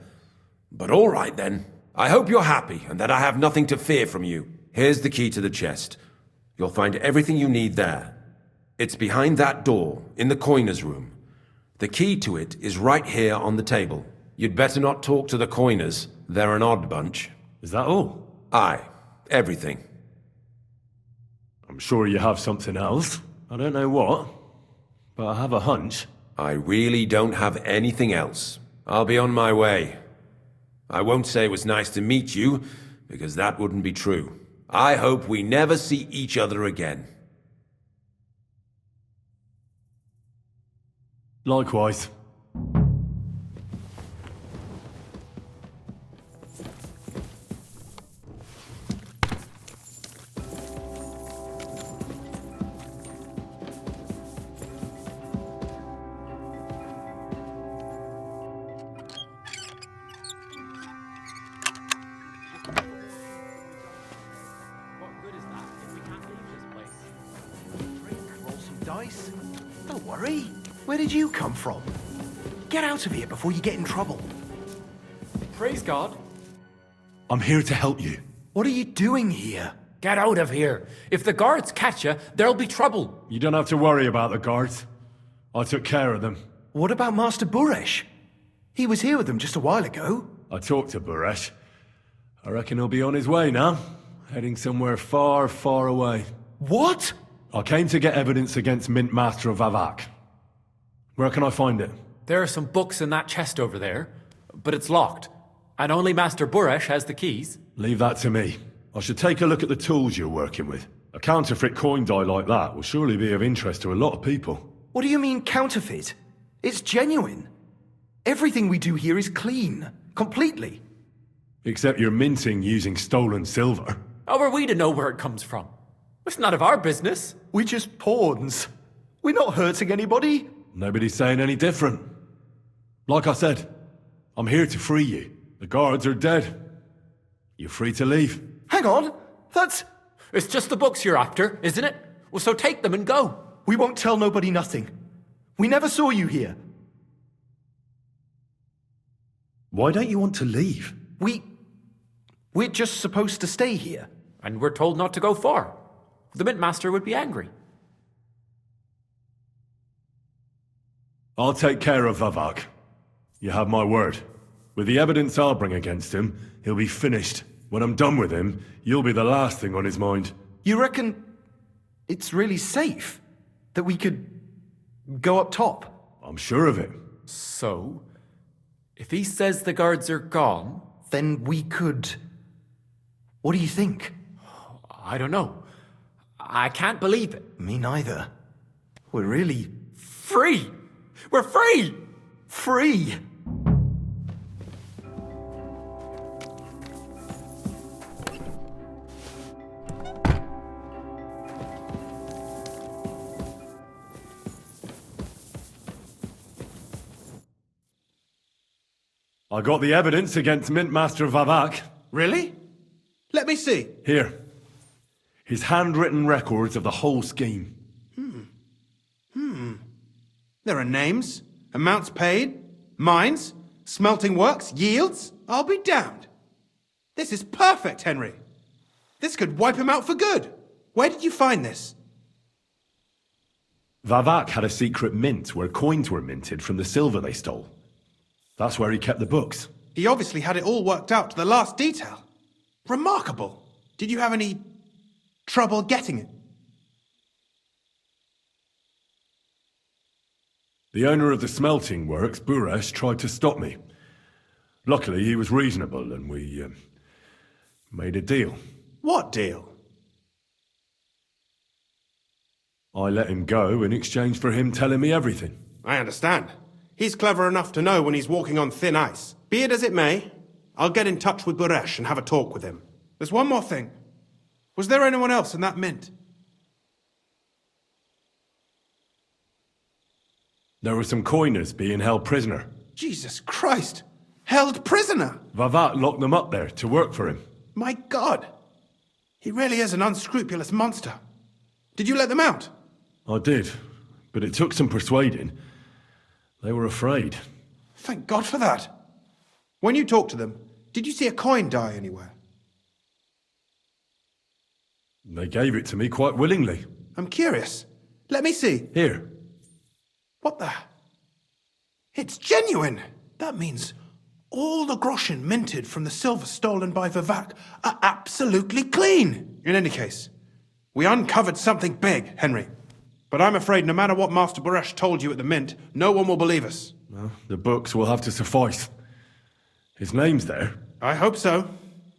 but all right then. I hope you're happy and that I have nothing to fear from you. Here's the key to the chest. You'll find everything you need there. It's behind that door, in the coiner's room. The key to it is right here on the table. You'd better not talk to the coiners. They're an odd bunch. Is that all? Aye, everything. I'm sure you have something else. I don't know what, but I have a hunch. I really don't have anything else. I'll be on my way. I won't say it was nice to meet you, because that wouldn't be true. I hope we never see each other again. Likewise. Dice? Don't worry. Where did you come from? Get out of here before you get in trouble. Praise God. I'm here to help you. What are you doing here? Get out of here. If the guards catch you, there'll be trouble. You don't have to worry about the guards. I took care of them. What about Master Buresh? He was here with them just a while ago. I talked to Buresh. I reckon he'll be on his way now. Heading somewhere far, far away. What? I came to get evidence against Mint Master of Vavak. Where can I find it? There are some books in that chest over there, but it's locked. And only Master Buresh has the keys. Leave that to me. I should take a look at the tools you're working with. A counterfeit coin die like that will surely be of interest to a lot of people. What do you mean counterfeit? It's genuine. Everything we do here is clean. Completely. Except you're minting using stolen silver. How are we to know where it comes from? It's none of our business. We're just pawns. We're not hurting anybody. Nobody's saying any different. Like I said, I'm here to free you. The guards are dead. You're free to leave. Hang on. That's... It's just the books you're after, isn't it? Well, so take them and go. We won't tell nobody nothing. We never saw you here. Why don't you want to leave? We're just supposed to stay here. And we're told not to go far. The Mint Master would be angry. I'll take care of Vavak. You have my word. With the evidence I'll bring against him, he'll be finished. When I'm done with him, you'll be the last thing on his mind. You reckon it's really safe that we could go up top? I'm sure of it. So, if he says the guards are gone... Then we could... What do you think? I don't know. I can't believe it. Me neither. We're really... Free! We're free! Free! I got the evidence against Mint Master Vavak. Really? Let me see. Here. His handwritten records of the whole scheme. There are names, amounts paid, mines, smelting works, yields. I'll be damned. This is perfect, Henry. This could wipe him out for good. Where did you find this? Vavak had a secret mint where coins were minted from the silver they stole. That's where he kept the books. He obviously had it all worked out to the last detail. Remarkable. Did you have any trouble getting it? The owner of the smelting works, Buresh, tried to stop me. Luckily, he was reasonable and we made a deal. What deal? I let him go in exchange for him telling me everything. I understand. He's clever enough to know when he's walking on thin ice. Be it as it may, I'll get in touch with Buresh and have a talk with him. There's one more thing. Was there anyone else in that mint? There were some coiners being held prisoner. Jesus Christ! Held prisoner! Vavak locked them up there to work for him. My God! He really is an unscrupulous monster. Did you let them out? I did, but it took some persuading. They were afraid. Thank God for that. When you talked to them, did you see a coin die anywhere? They gave it to me quite willingly. I'm curious. Let me see. Here. What the? It's genuine! That means all the groschen minted from the silver stolen by Vivek are absolutely clean! In any case, we uncovered something big, Henry. But I'm afraid no matter what Master Buresh told you at the mint, no one will believe us. Well, the books will have to suffice. His name's there. I hope so.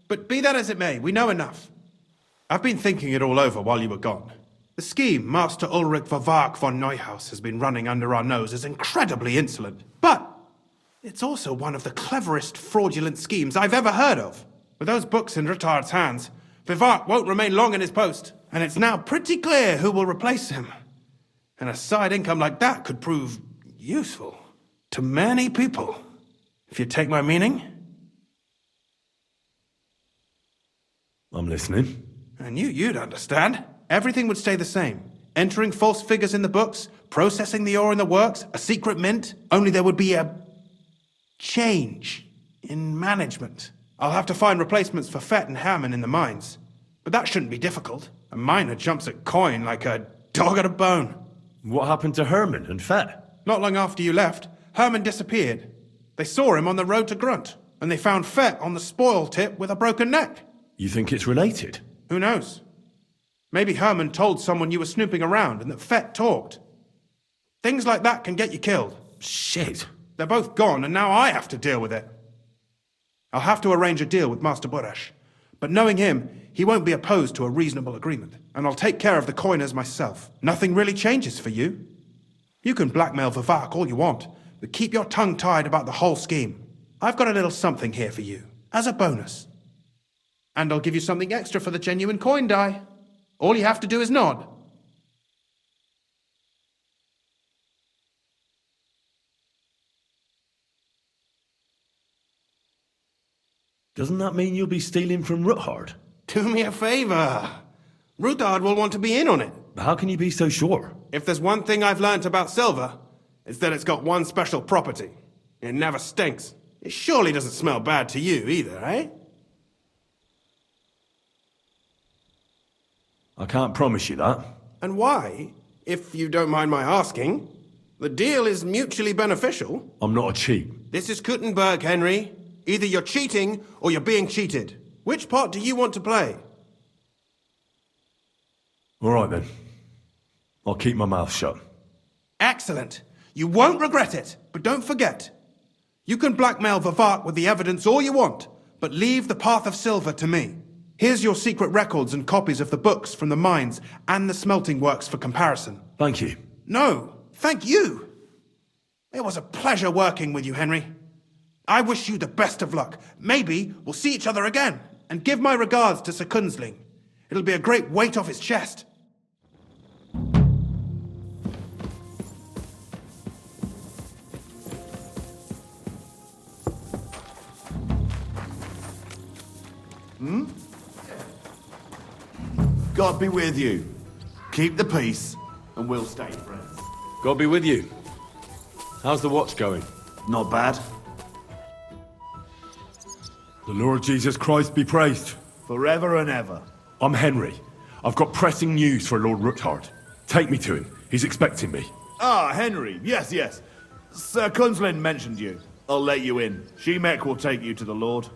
But be that as it may, we know enough. I've been thinking it all over while you were gone. The scheme Master Ulrich Vavak von Neuhaus has been running under our nose is incredibly insolent. But it's also one of the cleverest fraudulent schemes I've ever heard of. With those books in Retard's hands, Vivak won't remain long in his post, and it's now pretty clear who will replace him. And a side income like that could prove useful to many people, if you take my meaning. I'm listening. I knew you'd understand. Everything would stay the same. Entering false figures in the books, processing the ore in the works, a secret mint, only there would be a change in management. I'll have to find replacements for Fett and Hammond in the mines. But that shouldn't be difficult. A miner jumps at coin like a dog at a bone. What happened to Herman and Fett? Not long after you left, Herman disappeared. They saw him on the road to Grunt, and they found Fett on the spoil tip with a broken neck. You think it's related? Who knows? Maybe Herman told someone you were snooping around and that Fett talked. Things like that can get you killed. Shit. They're both gone, and now I have to deal with it. I'll have to arrange a deal with Master Buresh. But knowing him, he won't be opposed to a reasonable agreement. And I'll take care of the coiners myself. Nothing really changes for you. You can blackmail Vivak all you want, but keep your tongue tied about the whole scheme. I've got a little something here for you, as a bonus. And I'll give you something extra for the genuine coin die. All you have to do is nod. Doesn't that mean you'll be stealing from Ruthard? Do me a favor. Ruthard will want to be in on it. How can you be so sure? If there's one thing I've learnt about silver, it's that it's got one special property. It never stinks. It surely doesn't smell bad to you either, eh? I can't promise you that. And why, if you don't mind my asking? The deal is mutually beneficial. I'm not a cheat. This is Kuttenberg, Henry. Either you're cheating or you're being cheated. Which part do you want to play? All right then. I'll keep my mouth shut. Excellent. You won't regret it. But don't forget, you can blackmail Vivak with the evidence all you want, but leave the path of silver to me. Here's your secret records and copies of the books from the mines and the smelting works for comparison. Thank you. No, thank you. It was a pleasure working with you, Henry. I wish you the best of luck. Maybe we'll see each other again. And give my regards to Sir Kunzling. It'll be a great weight off his chest. God be with you. Keep the peace, and we'll stay friends. God be with you. How's the watch going? Not bad. The Lord Jesus Christ be praised. Forever and ever. I'm Henry. I've got pressing news for Lord Rookhard. Take me to him. He's expecting me. Ah, Henry. Yes, yes. Sir Kunzlin mentioned you. I'll let you in. Shemek will take you to the Lord.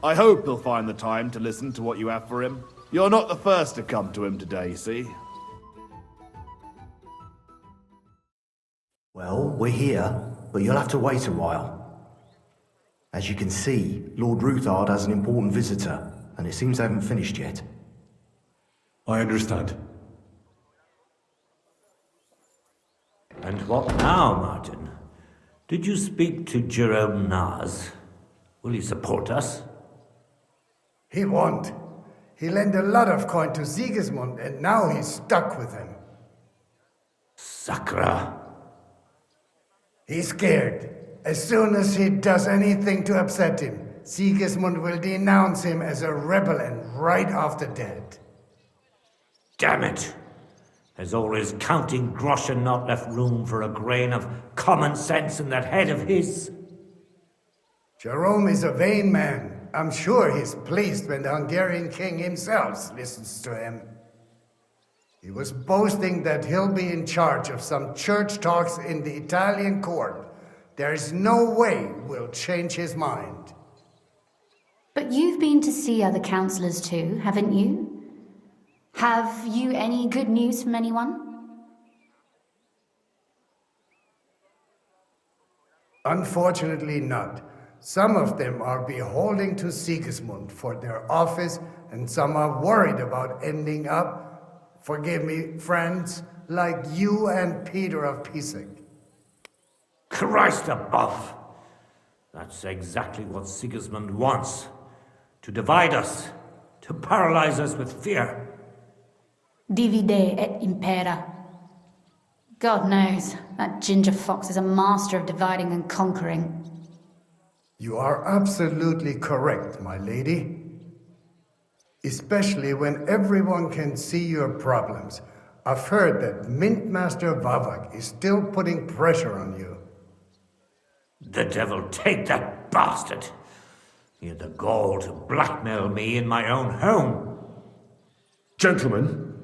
I hope he'll find the time to listen to what you have for him. You're not the first to come to him today, see? Well, we're here, but you'll have to wait a while. As you can see, Lord Ruthard has an important visitor, and it seems they haven't finished yet. I understand. And what now, Martin? Did you speak to Jerome Naz? Will he support us? He won't. He lent a lot of coin to Sigismund, and now he's stuck with him. Sakra. He's scared. As soon as he does anything to upset him, Sigismund will denounce him as a rebel and right off the dead. Damn it! Has all his counting groschen not left room for a grain of common sense in that head of his? Jerome is a vain man. I'm sure he's pleased when the Hungarian king himself listens to him. He was boasting that he'll be in charge of some church talks in the Italian court. There's no way we'll change his mind. But you've been to see other councillors too, haven't you? Have you any good news from anyone? Unfortunately not. Some of them are beholden to Sigismund for their office, and some are worried about ending up, forgive me, friends, like you and Peter of Pisek. Christ above! That's exactly what Sigismund wants. To divide us, to paralyze us with fear. Divide et impera. God knows, that ginger fox is a master of dividing and conquering. You are absolutely correct, my lady. Especially when everyone can see your problems. I've heard that Mintmaster Vavak is still putting pressure on you. The devil take that bastard! He had the gall to blackmail me in my own home. Gentlemen,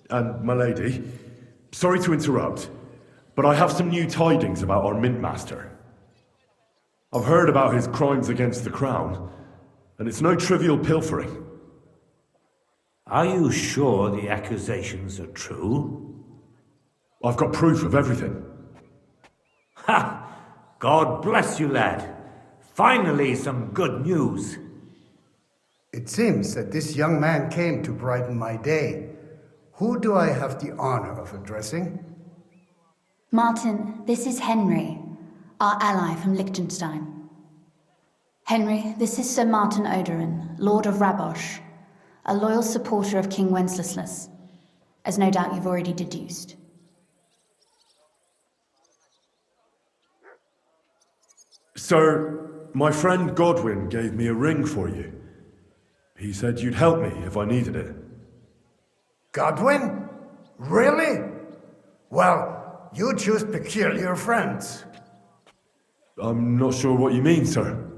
and my lady, sorry to interrupt, but I have some new tidings about our Mint Master. I've heard about his crimes against the crown, and it's no trivial pilfering. Are you sure the accusations are true? I've got proof of everything. Ha! God bless you, lad. Finally, some good news. It seems that this young man came to brighten my day. Who do I have the honor of addressing? Martin, this is Henry, our ally from Liechtenstein. Henry, this is Sir Martin Oderin, Lord of Rabosh, a loyal supporter of King Wenceslas, as no doubt you've already deduced. Sir, my friend Godwin gave me a ring for you. He said you'd help me if I needed it. Godwin? Really? Well, you choose peculiar friends. I'm not sure what you mean, sir.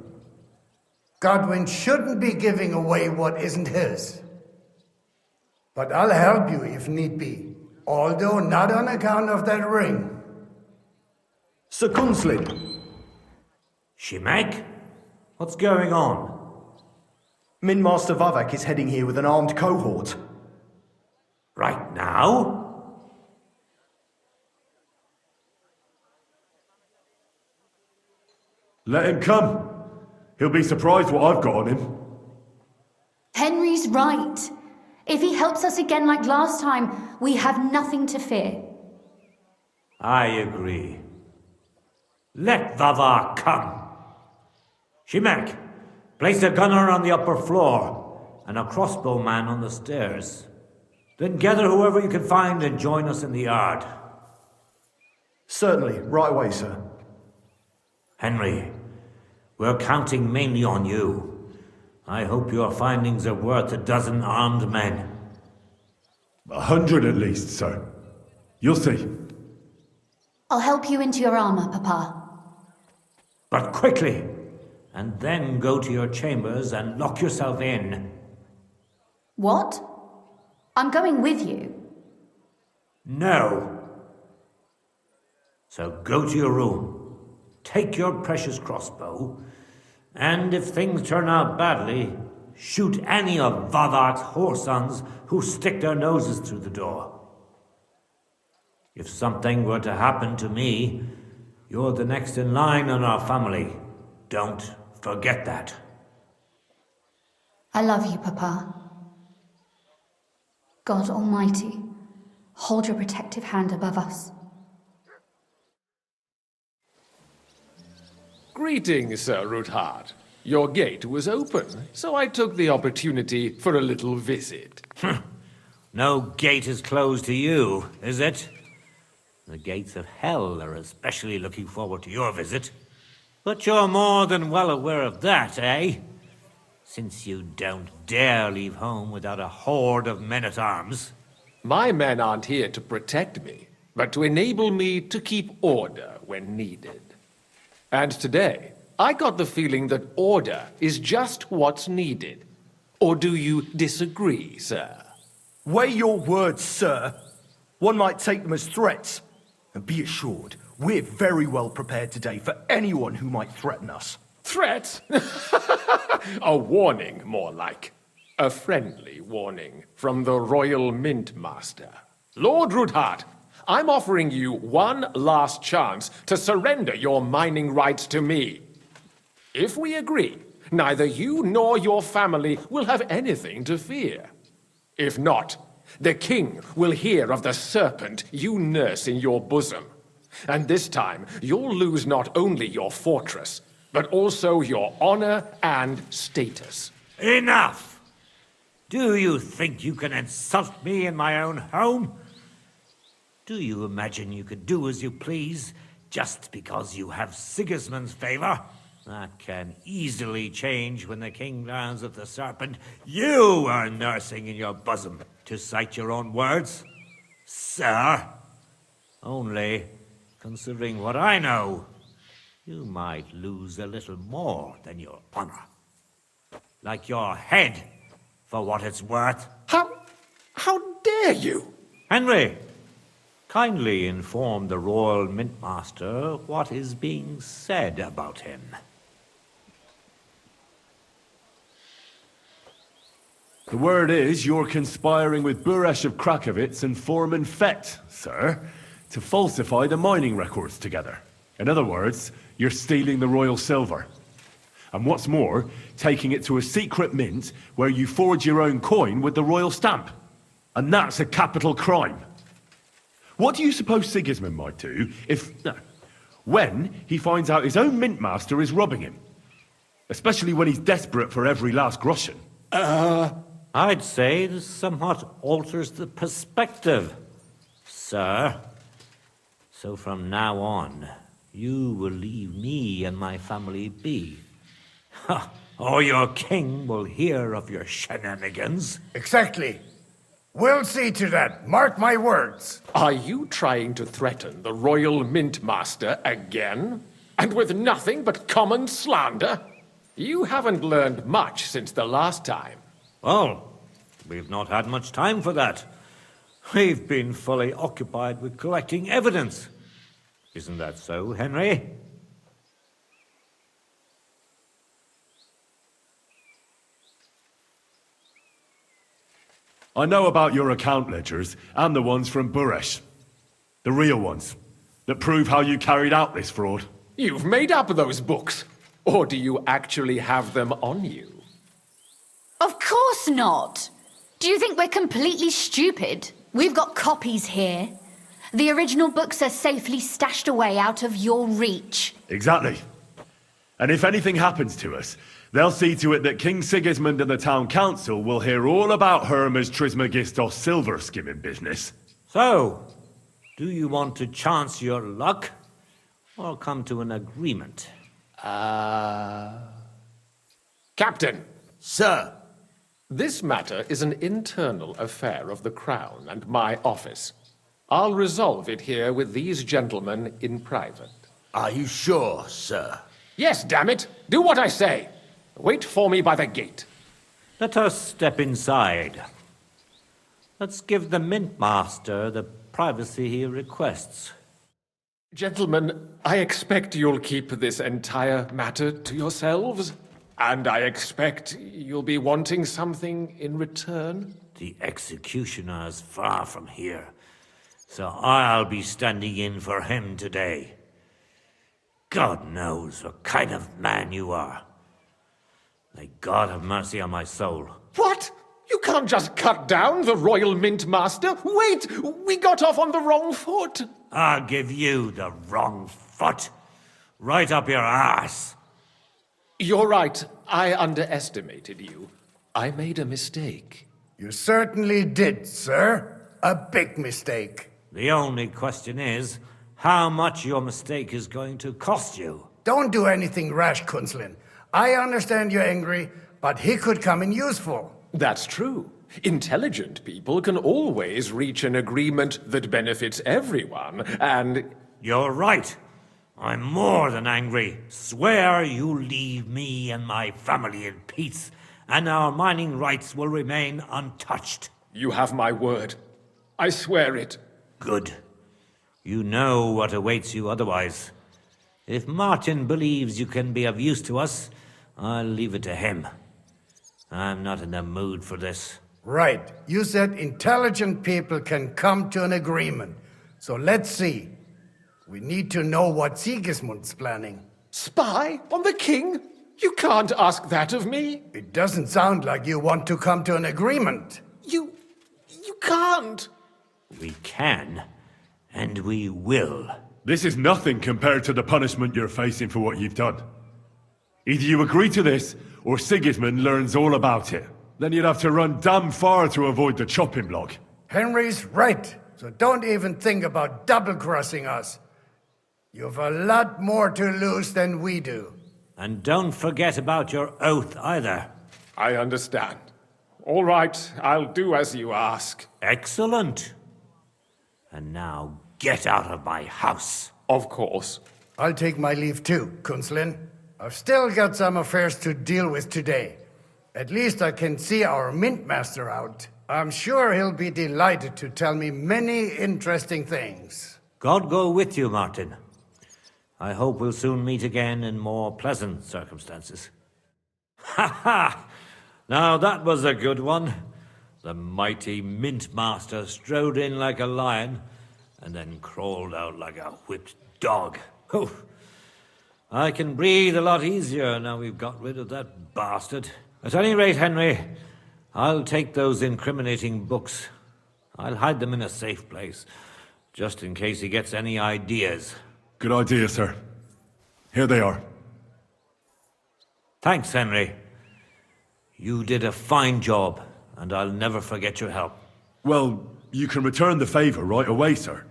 Godwin shouldn't be giving away what isn't his. But I'll help you if need be, although not on account of that ring. Sir Kunzlin. Shemek? What's going on? Minmaster Vavak is heading here with an armed cohort. Right now? Let him come. He'll be surprised what I've got on him. Henry's right. If he helps us again like last time, we have nothing to fear. I agree. Let Vavar come. Shemek, place a gunner on the upper floor and a crossbowman on the stairs. Then gather whoever you can find and join us in the yard. Certainly, right away, sir. Henry, we're counting mainly on you. I hope your findings are worth a dozen armed men. 100 at least, sir. You'll see. I'll help you into your armor, Papa. But quickly, and then go to your chambers and lock yourself in. What? I'm going with you. No. So go to your room, take your precious crossbow, and if things turn out badly, shoot any of Vavak's whoresons who stick their noses through the door. If something were to happen to me, you're the next in line in our family. Don't forget that. I love you, Papa. God Almighty, hold your protective hand above us. Greetings, Sir Ruthard. Your gate was open, so I took the opportunity for a little visit. No gate is closed to you, is it? The gates of hell are especially looking forward to your visit. But you're more than well aware of that, eh? Since you don't dare leave home without a horde of men-at-arms. My men aren't here to protect me, but to enable me to keep order when needed. And today, I got the feeling that order is just what's needed. Or do you disagree, sir? Weigh your words, sir. One might take them as threats. And be assured, we're very well prepared today for anyone who might threaten us. Threat? A warning, more like. A friendly warning from the Royal Mint Master. Lord Ruthard, I'm offering you one last chance to surrender your mining rights to me. If we agree, neither you nor your family will have anything to fear. If not, the king will hear of the serpent you nurse in your bosom. And this time, you'll lose not only your fortress, but also your honor and status. Enough! Do you think you can insult me in my own home? Do you imagine you could do as you please just because you have Sigismund's favor? That can easily change when the king learns of the serpent you are nursing in your bosom, to cite your own words. Sir, only, considering what I know, you might lose a little more than your honor. Like your head, for what it's worth. How dare you? Henry, kindly inform the Royal Mint Master what is being said about him. The word is you're conspiring with Buresh of Krakowitz and Foreman Fett, sir, to falsify the mining records together. In other words, you're stealing the royal silver. And what's more, taking it to a secret mint where you forge your own coin with the royal stamp. And that's a capital crime. What do you suppose Sigismund might do when he finds out his own mint master is robbing him? Especially when he's desperate for every last groschen. I'd say this somewhat alters the perspective, sir. So from now on, you will leave me and my family be. Or your king will hear of your shenanigans. Exactly. We'll see to that. Mark my words. Are you trying to threaten the Royal Mint Master again? And with nothing but common slander? You haven't learned much since the last time. Well, we've not had much time for that. We've been fully occupied with collecting evidence. Isn't that so, Henry? I know about your account ledgers and the ones from Buresh. The real ones, that prove how you carried out this fraud. You've made up those books. Or do you actually have them on you? Of course not. Do you think we're completely stupid? We've got copies here. The original books are safely stashed away out of your reach. Exactly. And if anything happens to us, they'll see to it that King Sigismund and the town council will hear all about Hermes Trismegistos silver skimming business. So, do you want to chance your luck, or come to an agreement? Captain. Sir. This matter is an internal affair of the Crown and my office. I'll resolve it here with these gentlemen in private. Are you sure, sir? Yes, damn it! Do what I say! Wait for me by the gate. Let us step inside. Let's give the Mint Master the privacy he requests. Gentlemen, I expect you'll keep this entire matter to yourselves. And I expect you'll be wanting something in return? The executioner is far from here, so I'll be standing in for him today. God knows what kind of man you are. May God have mercy on my soul. What? You can't just cut down the Royal Mint Master? Wait! We got off on the wrong foot! I'll give you the wrong foot. Right up your ass. You're right. I underestimated you. I made a mistake. You certainly did, sir. A big mistake. The only question is, how much your mistake is going to cost you. Don't do anything rash, Kunzlin. I understand you're angry, but he could come in useful. That's true. Intelligent people can always reach an agreement that benefits everyone, and... You're right. I'm more than angry. Swear you leave me and my family in peace, and our mining rights will remain untouched. You have my word. I swear it. Good. You know what awaits you otherwise. If Martin believes you can be of use to us, I'll leave it to him. I'm not in the mood for this. Right. You said intelligent people can come to an agreement. So let's see. We need to know what Sigismund's planning. Spy on the king? You can't ask that of me. It doesn't sound like you want to come to an agreement. You can't. We can, and we will. This is nothing compared to the punishment you're facing for what you've done. Either you agree to this, or Sigismund learns all about it. Then you'd have to run damn far to avoid the chopping block. Henry's right, so don't even think about double-crossing us. You've a lot more to lose than we do. And don't forget about your oath either. I understand. All right, I'll do as you ask. Excellent. And now get out of my house. Of course. I'll take my leave too, Kunzlin. I've still got some affairs to deal with today. At least I can see our Mint Master out. I'm sure he'll be delighted to tell me many interesting things. God go with you, Martin. I hope we'll soon meet again in more pleasant circumstances. Ha ha! Now that was a good one. The mighty Mint Master strode in like a lion, and then crawled out like a whipped dog. Oof. I can breathe a lot easier now we've got rid of that bastard. At any rate, Henry, I'll take those incriminating books. I'll hide them in a safe place, just in case he gets any ideas. Good idea, sir. Here they are. Thanks, Henry. You did a fine job, and I'll never forget your help. Well, you can return the favor right away, sir.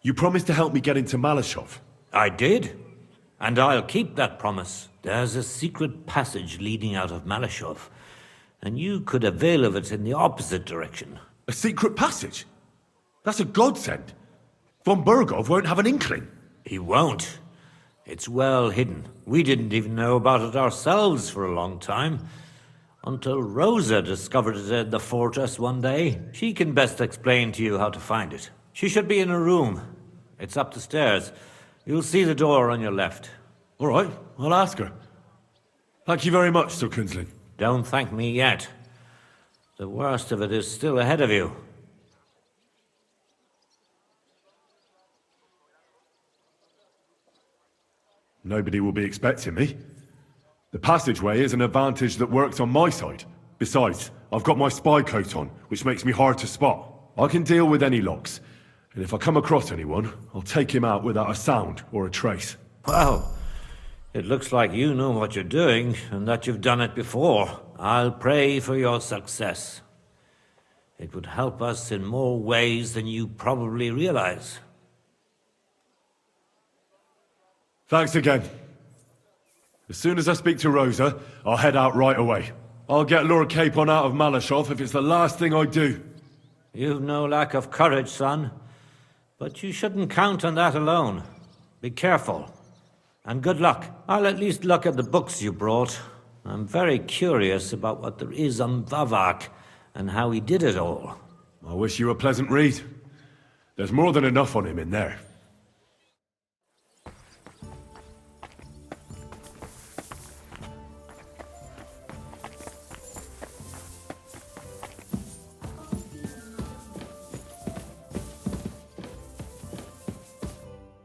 You promised to help me get into Malashov. I did, and I'll keep that promise. There's a secret passage leading out of Malashov, and you could avail of it in the opposite direction. A secret passage? That's a godsend. Von Burgov won't have an inkling. He won't. It's well hidden. We didn't even know about it ourselves for a long time. Until Rosa discovered it in the fortress one day. She can best explain to you how to find it. She should be in her room. It's up the stairs. You'll see the door on your left. All right, I'll ask her. Thank you very much, Sir Kunzlin. Don't thank me yet. The worst of it is still ahead of you. Nobody will be expecting me. The passageway is an advantage that works on my side. Besides, I've got my spy coat on, which makes me hard to spot. I can deal with any locks, and if I come across anyone, I'll take him out without a sound or a trace. Well, it looks like you know what you're doing, and that you've done it before. I'll pray for your success. It would help us in more ways than you probably realize. Thanks again. As soon as I speak to Rosa, I'll head out right away. I'll get Lord Capon out of Malashov if it's the last thing I do. You've no lack of courage, son. But you shouldn't count on that alone. Be careful. And good luck. I'll at least look at the books you brought. I'm very curious about what there is on Vavak and how he did it all. I wish you a pleasant read. There's more than enough on him in there.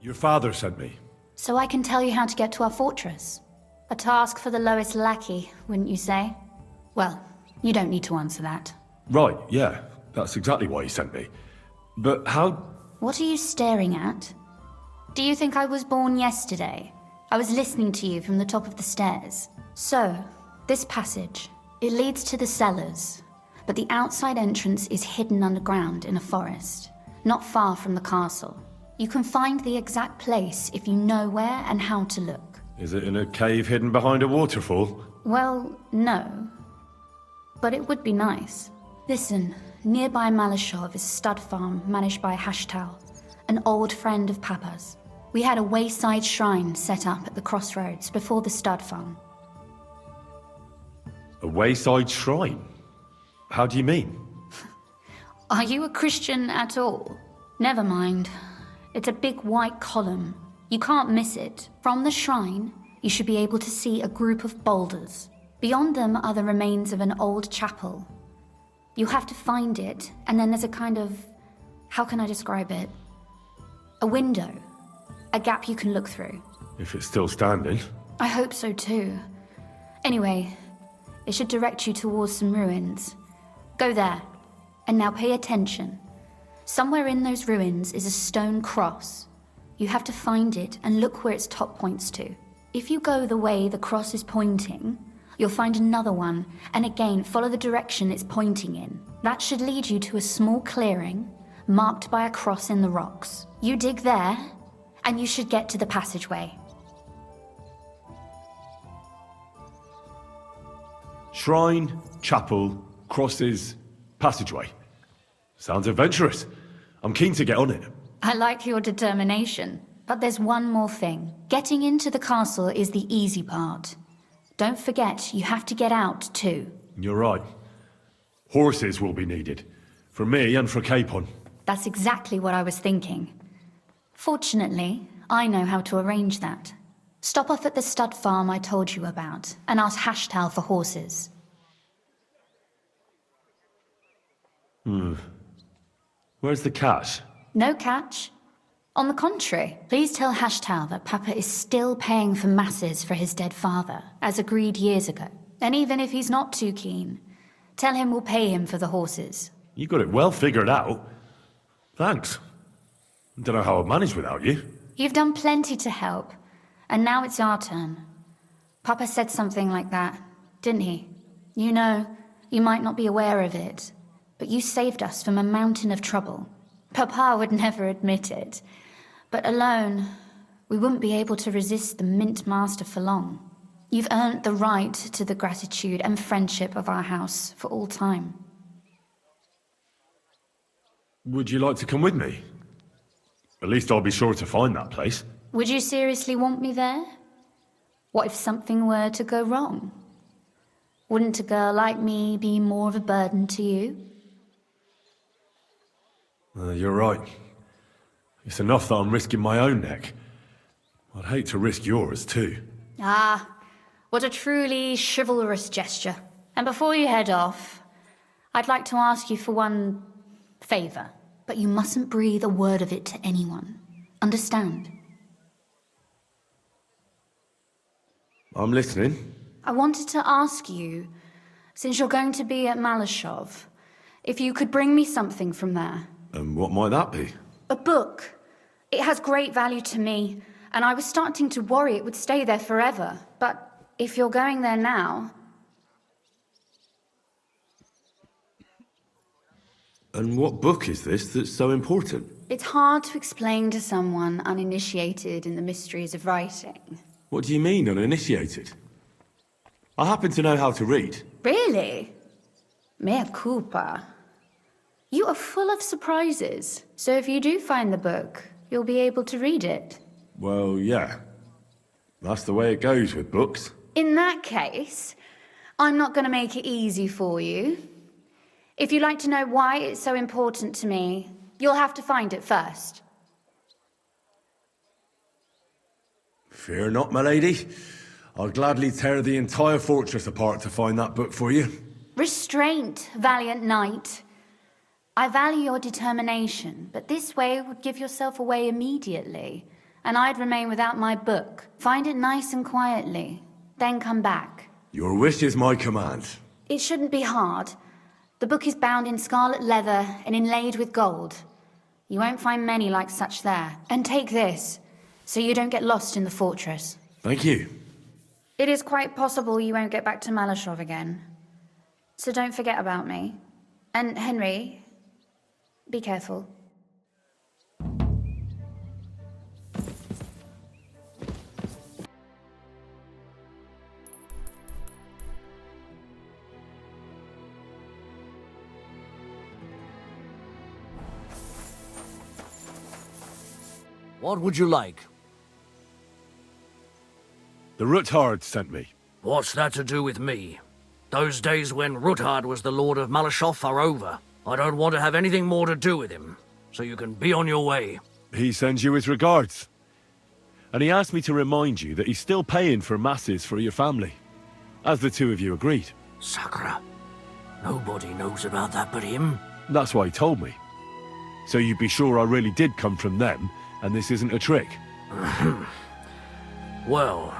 Your father sent me. So I can tell you how to get to our fortress. A task for the lowest lackey, wouldn't you say? Well, you don't need to answer that. Right, yeah. That's exactly why he sent me. But how... What are you staring at? Do you think I was born yesterday? I was listening to you from the top of the stairs. So, this passage, it leads to the cellars, but the outside entrance is hidden underground in a forest, not far from the castle. You can find the exact place if you know where and how to look. Is it in a cave hidden behind a waterfall? Well, no. But it would be nice. Listen, nearby Malashov is a stud farm managed by Hashtal, an old friend of Papa's. We had a wayside shrine set up at the crossroads before the stud farm. A wayside shrine? How do you mean? Are you a Christian at all? Never mind. It's a big white column. You can't miss it. From the shrine, you should be able to see a group of boulders. Beyond them are the remains of an old chapel. You have to find it, and then there's a kind of... how can I describe it? A window. A gap you can look through. If it's still standing. I hope so too. Anyway, it should direct you towards some ruins. Go there. And now pay attention. Somewhere in those ruins is a stone cross. You have to find it and look where its top points to. If you go the way the cross is pointing, you'll find another one, and again follow the direction it's pointing in. That should lead you to a small clearing, marked by a cross in the rocks. You dig there, and you should get to the passageway. Shrine, chapel, crosses, passageway. Sounds adventurous. I'm keen to get on it. I like your determination, but there's one more thing. Getting into the castle is the easy part. Don't forget, you have to get out too. You're right. Horses will be needed. For me and for Capon. That's exactly what I was thinking. Fortunately, I know how to arrange that. Stop off at the stud farm I told you about, and ask Hashtal for horses. Where's the cash? No catch. On the contrary, please tell Hashtal that Papa is still paying for masses for his dead father, as agreed years ago. And even if he's not too keen, tell him we'll pay him for the horses. You got it well figured out. Thanks. Don't know how I'd manage without you. You've done plenty to help, and now it's our turn. Papa said something like that, didn't he? You know, you might not be aware of it, but you saved us from a mountain of trouble. Papa would never admit it, but alone, we wouldn't be able to resist the Mint Master for long. You've earned the right to the gratitude and friendship of our house for all time. Would you like to come with me? At least I'll be sure to find that place. Would you seriously want me there? What if something were to go wrong? Wouldn't a girl like me be more of a burden to you? You're right. It's enough that I'm risking my own neck. I'd hate to risk yours, too. Ah, what a truly chivalrous gesture. And before you head off, I'd like to ask you for one favor, but you mustn't breathe a word of it to anyone. Understand? I'm listening. I wanted to ask you, since you're going to be at Malashov, if you could bring me something from there. And what might that be? A book. It has great value to me, and I was starting to worry it would stay there forever. But if you're going there now... And what book is this that's so important? It's hard to explain to someone uninitiated in the mysteries of writing. What do you mean, uninitiated? I happen to know how to read. Really? Mea culpa. You are full of surprises. So if you do find the book, you'll be able to read it. Well, yeah. That's the way it goes with books. In that case, I'm not going to make it easy for you. If you'd like to know why it's so important to me, you'll have to find it first. Fear not, my lady. I'll gladly tear the entire fortress apart to find that book for you. Restraint, valiant knight. I value your determination, but this way would give yourself away immediately, and I'd remain without my book. Find it nice and quietly, then come back. Your wish is my command. It shouldn't be hard. The book is bound in scarlet leather and inlaid with gold. You won't find many like such there. And take this, so you don't get lost in the fortress. Thank you. It is quite possible you won't get back to Malashov again. So don't forget about me. And Henry, be careful. What would you like? The Ruthard sent me. What's that to do with me? Those days when Ruthard was the Lord of Malashov are over. I don't want to have anything more to do with him, so you can be on your way. He sends you his regards. And he asked me to remind you that he's still paying for masses for your family, as the two of you agreed. Sakura. Nobody knows about that but him. That's why he told me. So you'd be sure I really did come from them, and this isn't a trick. Well,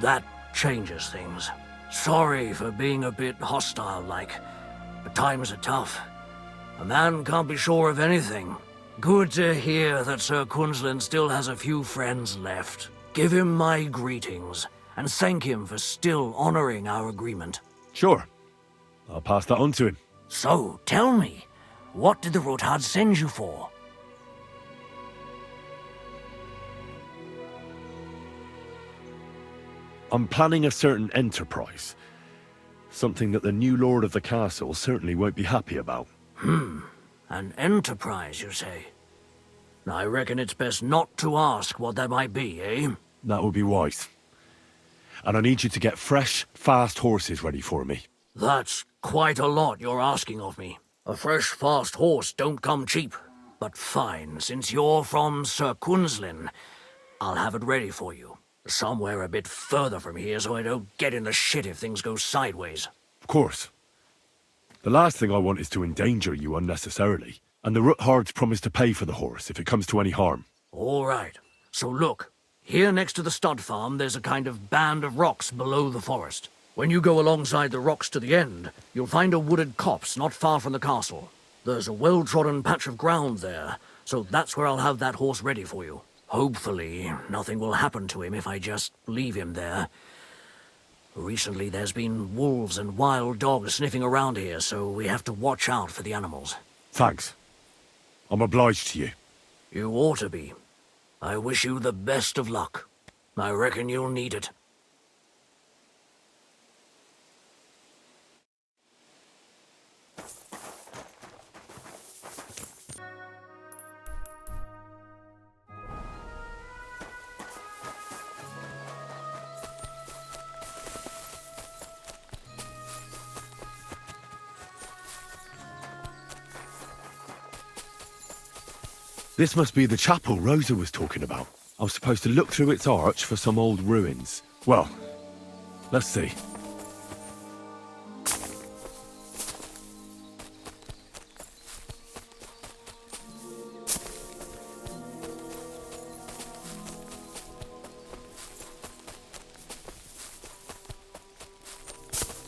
that changes things. Sorry for being a bit hostile-like, but times are tough. A man can't be sure of anything. Good to hear that Sir Kunzlin still has a few friends left. Give him my greetings, and thank him for still honoring our agreement. Sure. I'll pass that on to him. So, tell me, what did the Ruthard send you for? I'm planning a certain enterprise. Something that the new lord of the castle certainly won't be happy about. An enterprise, you say? I reckon it's best not to ask what that might be, eh? That would be wise. And I need you to get fresh, fast horses ready for me. That's quite a lot you're asking of me. A fresh, fast horse don't come cheap. But fine, since you're from Sir Kunzlin, I'll have it ready for you. Somewhere a bit further from here so I don't get in the shit if things go sideways. Of course. The last thing I want is to endanger you unnecessarily. And the Ruthards promise to pay for the horse if it comes to any harm. All right. So look, here next to the stud farm there's a kind of band of rocks below the forest. When you go alongside the rocks to the end, you'll find a wooded copse not far from the castle. There's a well-trodden patch of ground there, so that's where I'll have that horse ready for you. Hopefully, nothing will happen to him if I just leave him there. Recently, there's been wolves and wild dogs sniffing around here, so we have to watch out for the animals. Thanks. I'm obliged to you. You ought to be. I wish you the best of luck. I reckon you'll need it. This must be the chapel Rosa was talking about. I was supposed to look through its arch for some old ruins. Well, let's see.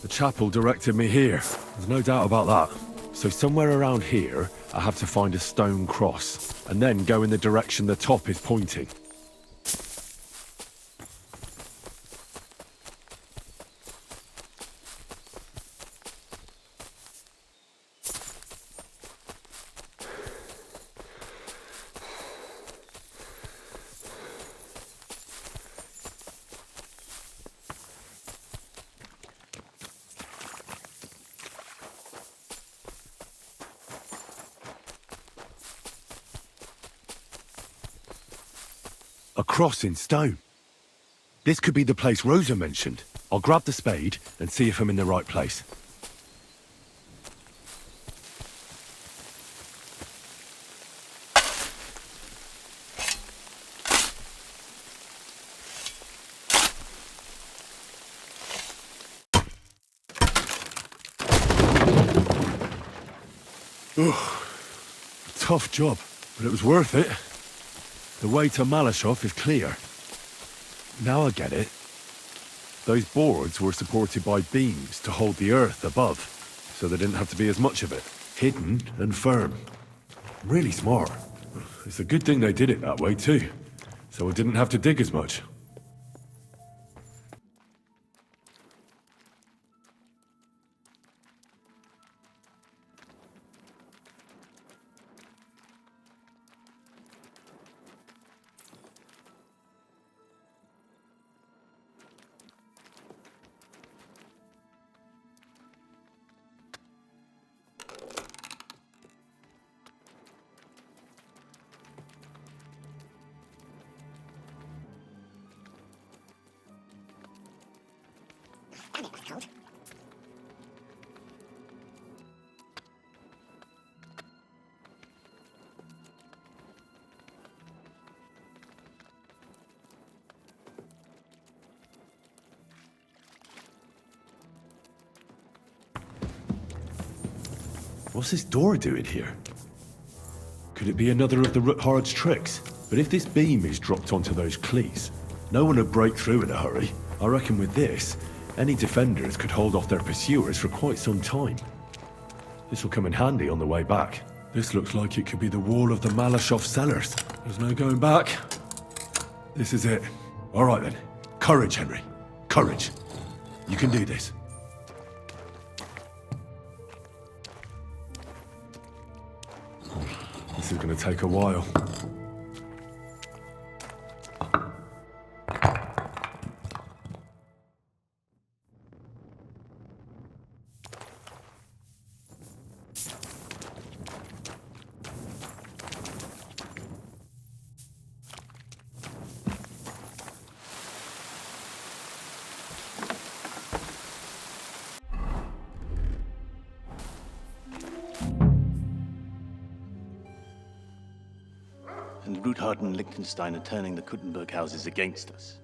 The chapel directed me here. There's no doubt about that. So somewhere around here, I have to find a stone cross, and then go in the direction the top is pointing. A cross in stone. This could be the place Rosa mentioned. I'll grab the spade and see if I'm in the right place. Tough job, but it was worth it. The way to Malashov is clear. Now I get it. Those boards were supported by beams to hold the earth above, so there didn't have to be as much of it. Hidden and firm. Really smart. It's a good thing they did it that way too, so I didn't have to dig as much. What's this door doing here? Could it be another of the Ruthard's tricks? But if this beam is dropped onto those cleats, no one would break through in a hurry. I reckon with this, any defenders could hold off their pursuers for quite some time. This will come in handy on the way back. This looks like it could be the wall of the Malashov cellars. There's no going back. This is it. All right then. Courage, Henry. Courage. You can do this. This is going to take a while. And Ruthard and Liechtenstein are turning the Kuttenberg houses against us.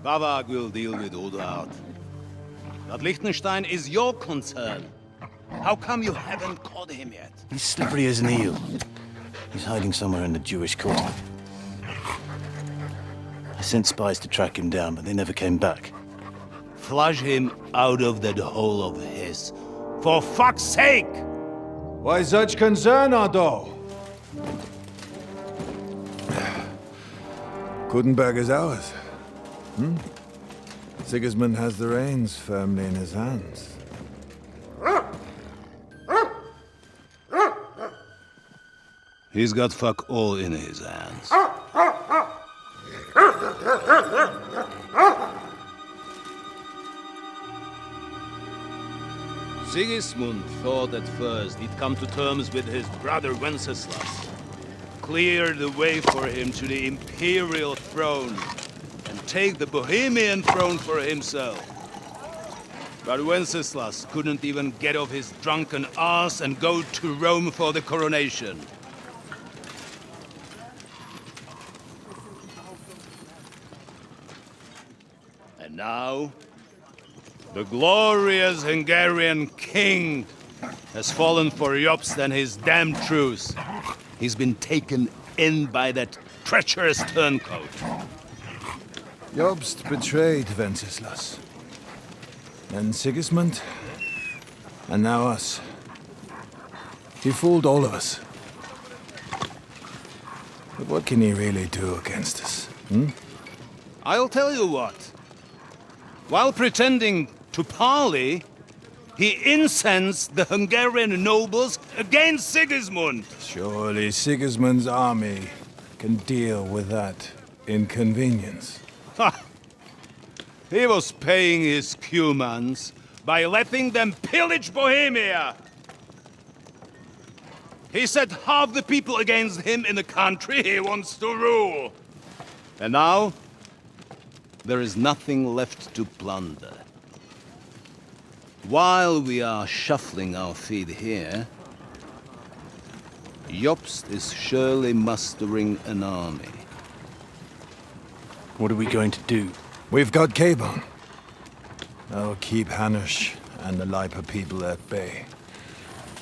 Bavag will deal with Ruthard. But Liechtenstein is your concern. How come you haven't caught him yet? He's slippery as an eel. He's hiding somewhere in the Jewish quarter. I sent spies to track him down, but they never came back. Flush him out of that hole of his. For fuck's sake! Why such concern, Ardo? Kuttenberg is ours. Sigismund has the reins firmly in his hands. He's got fuck all in his hands. Sigismund thought at first he'd come to terms with his brother Wenceslas, clear the way for him to the imperial throne, and take the Bohemian throne for himself. But Wenceslas couldn't even get off his drunken ass and go to Rome for the coronation. And now, the glorious Hungarian king has fallen for Jobst and his damned truce. He's been taken in by that treacherous turncoat. Jobst betrayed Wenceslas. Then Sigismund, and now us. He fooled all of us. But what can he really do against us, I'll tell you what. While pretending to parley, he incensed the Hungarian nobles against Sigismund. Surely Sigismund's army can deal with that inconvenience. Ha! He was paying his Cumans by letting them pillage Bohemia. He set half the people against him in the country he wants to rule. And now, there is nothing left to plunder. While we are shuffling our feet here, Jobst is surely mustering an army. What are we going to do? We've got Cabon. I'll keep Hanush and the Lipa people at bay.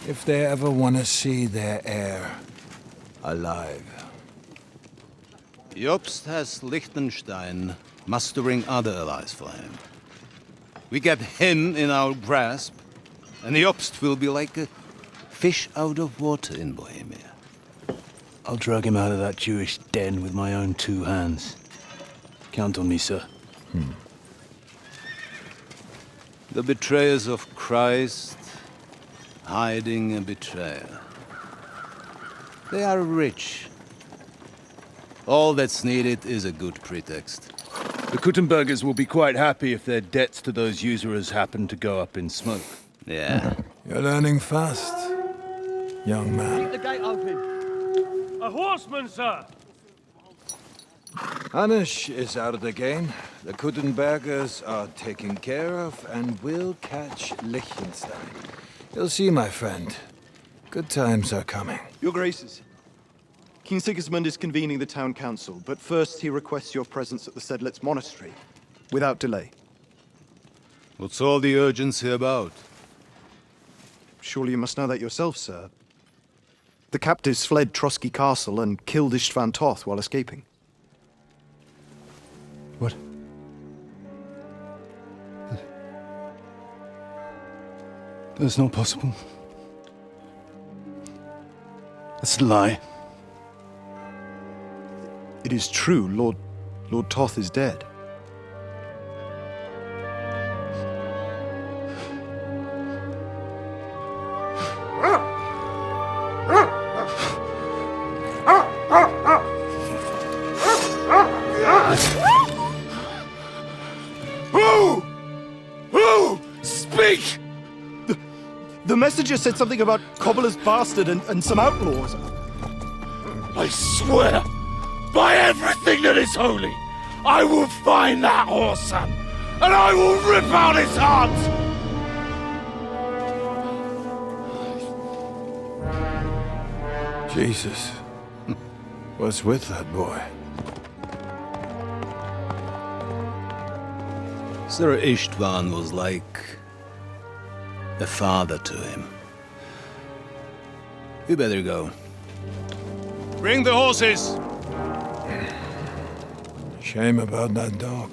If they ever want to see their heir alive. Jobst has Liechtenstein mustering other allies for him. We get him in our grasp, and Jobst will be like a fish out of water in Bohemia. I'll drag him out of that Jewish den with my own 2 hands. Count on me, sir. The betrayers of Christ, hiding a betrayer. They are rich. All that's needed is a good pretext. The Kuttenbergers will be quite happy if their debts to those usurers happen to go up in smoke. Yeah. You're learning fast, young man. Keep the gate open. A horseman, sir! Hanush is out of the game. The Kuttenbergers are taken care of, and we'll catch Liechtenstein. You'll see, my friend. Good times are coming. Your Graces, King Sigismund is convening the town council, but first he requests your presence at the Sedlitz monastery, without delay. What's all the urgency about? Surely you must know that yourself, sir. The captives fled Trotsky Castle and killed Istvan Toth while escaping. What? That's not possible. That's a lie. It is true, Lord Toth is dead. Who? Speak! The messenger said something about Cobbler's bastard and some outlaws. I swear, by everything that is holy, I will find that whoreson, and I will rip out his heart! Jesus. What's with that boy? Sir Istvan was like a father to him. We better go. Bring the horses! Shame about that dog.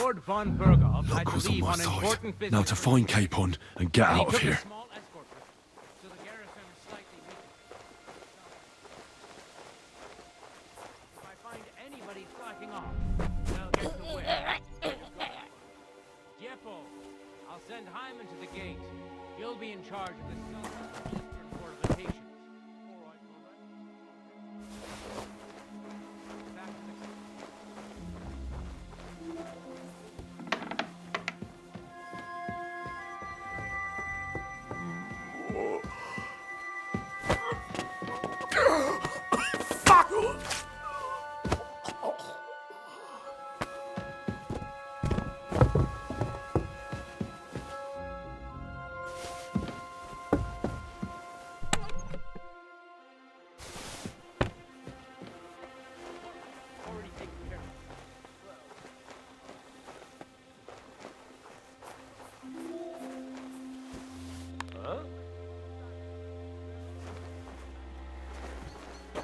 Lord von Berghoff had Luck to was on leave my on side. important business. Now to find Capon and get And he out of took a here. small escort with him, so the garrison is slightly weakened. If I find anybody slacking off, they'll get to where. Jeppo, I'll send Hyman to the gate. He'll be in charge of the southern fortifications.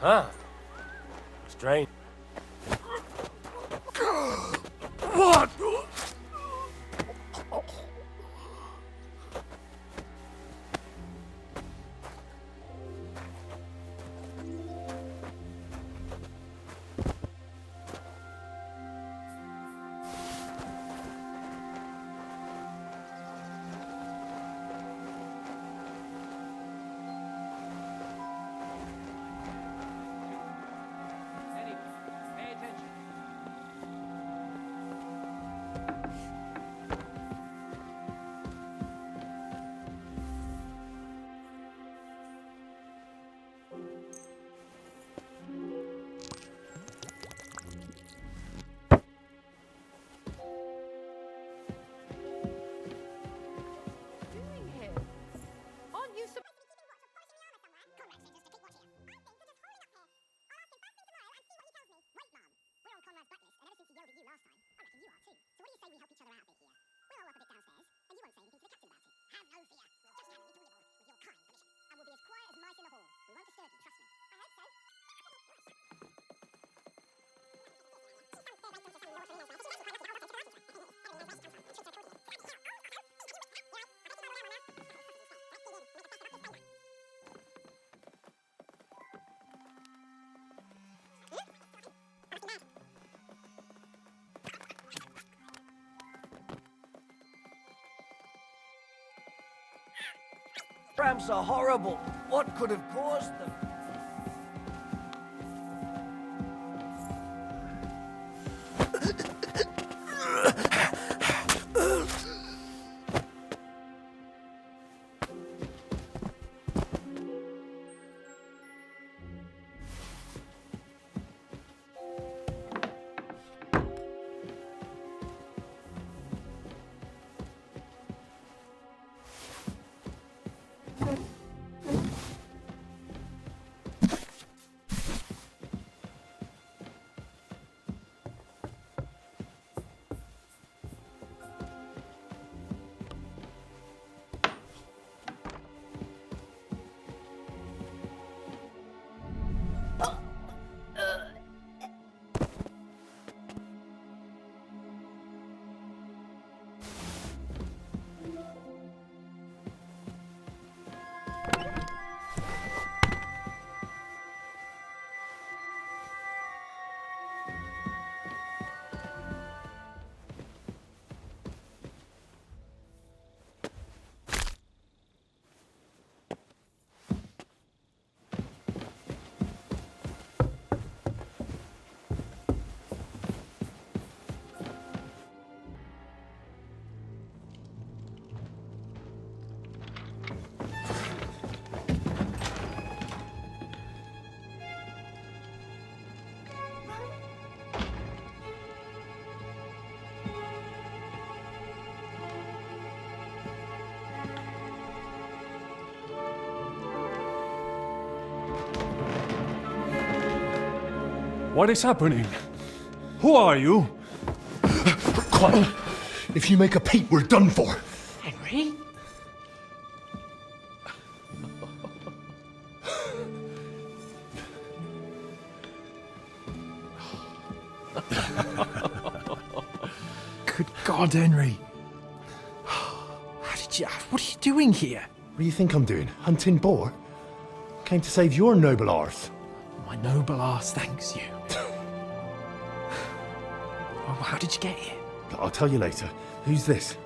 Huh? Strange. What? tramps are horrible. What could have caused them? What is happening? Who are you? Quiet. If you make a peep, we're done for. Henry? Good God, Henry. How did you... What are you doing here? What do you think I'm doing? Hunting boar? Came to save your noble arse. My noble arse thanks you. Well, how did you get here? I'll tell you later. Who's this?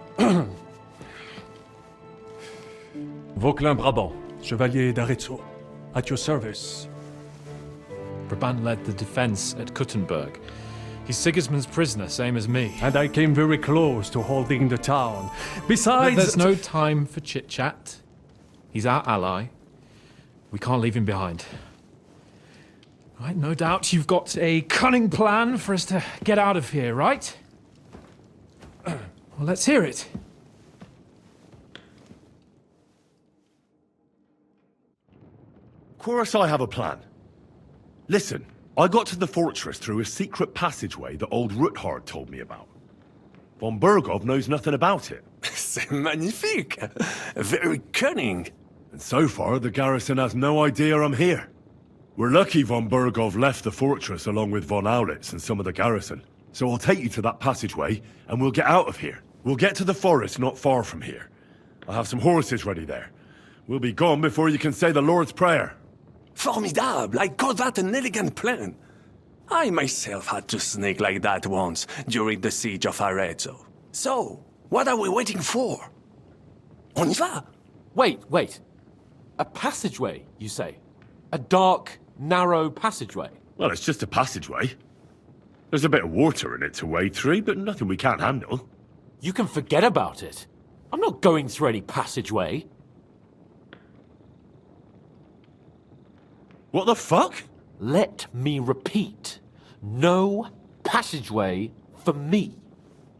Vauquelin Brabant, Chevalier d'Arezzo. At your service. Brabant led the defense at Kuttenberg. He's Sigismund's prisoner, same as me. And I came very close to holding the town. Besides... There's no time for chit-chat. He's our ally. We can't leave him behind. Right, no doubt you've got a cunning plan for us to get out of here, right? Well, let's hear it. Of course I have a plan. Listen, I got to the fortress through a secret passageway that old Ruthard told me about. Von Bergov knows nothing about it. C'est magnifique! Very cunning. And so far, the garrison has no idea I'm here. We're lucky von Bergov left the fortress along with von Aulitz and some of the garrison. So I'll take you to that passageway, and we'll get out of here. We'll get to the forest not far from here. I'll have some horses ready there. We'll be gone before you can say the Lord's Prayer. Formidable! I call that an elegant plan. I myself had to sneak like that once during the siege of Arezzo. So, what are we waiting for? On y va! Wait. A passageway, you say? A dark, narrow passageway? Well, it's just a passageway. There's a bit of water in it to wade through, but nothing we can't handle. You can forget about it. I'm not going through any passageway. What the fuck? Let me repeat. No passageway for me.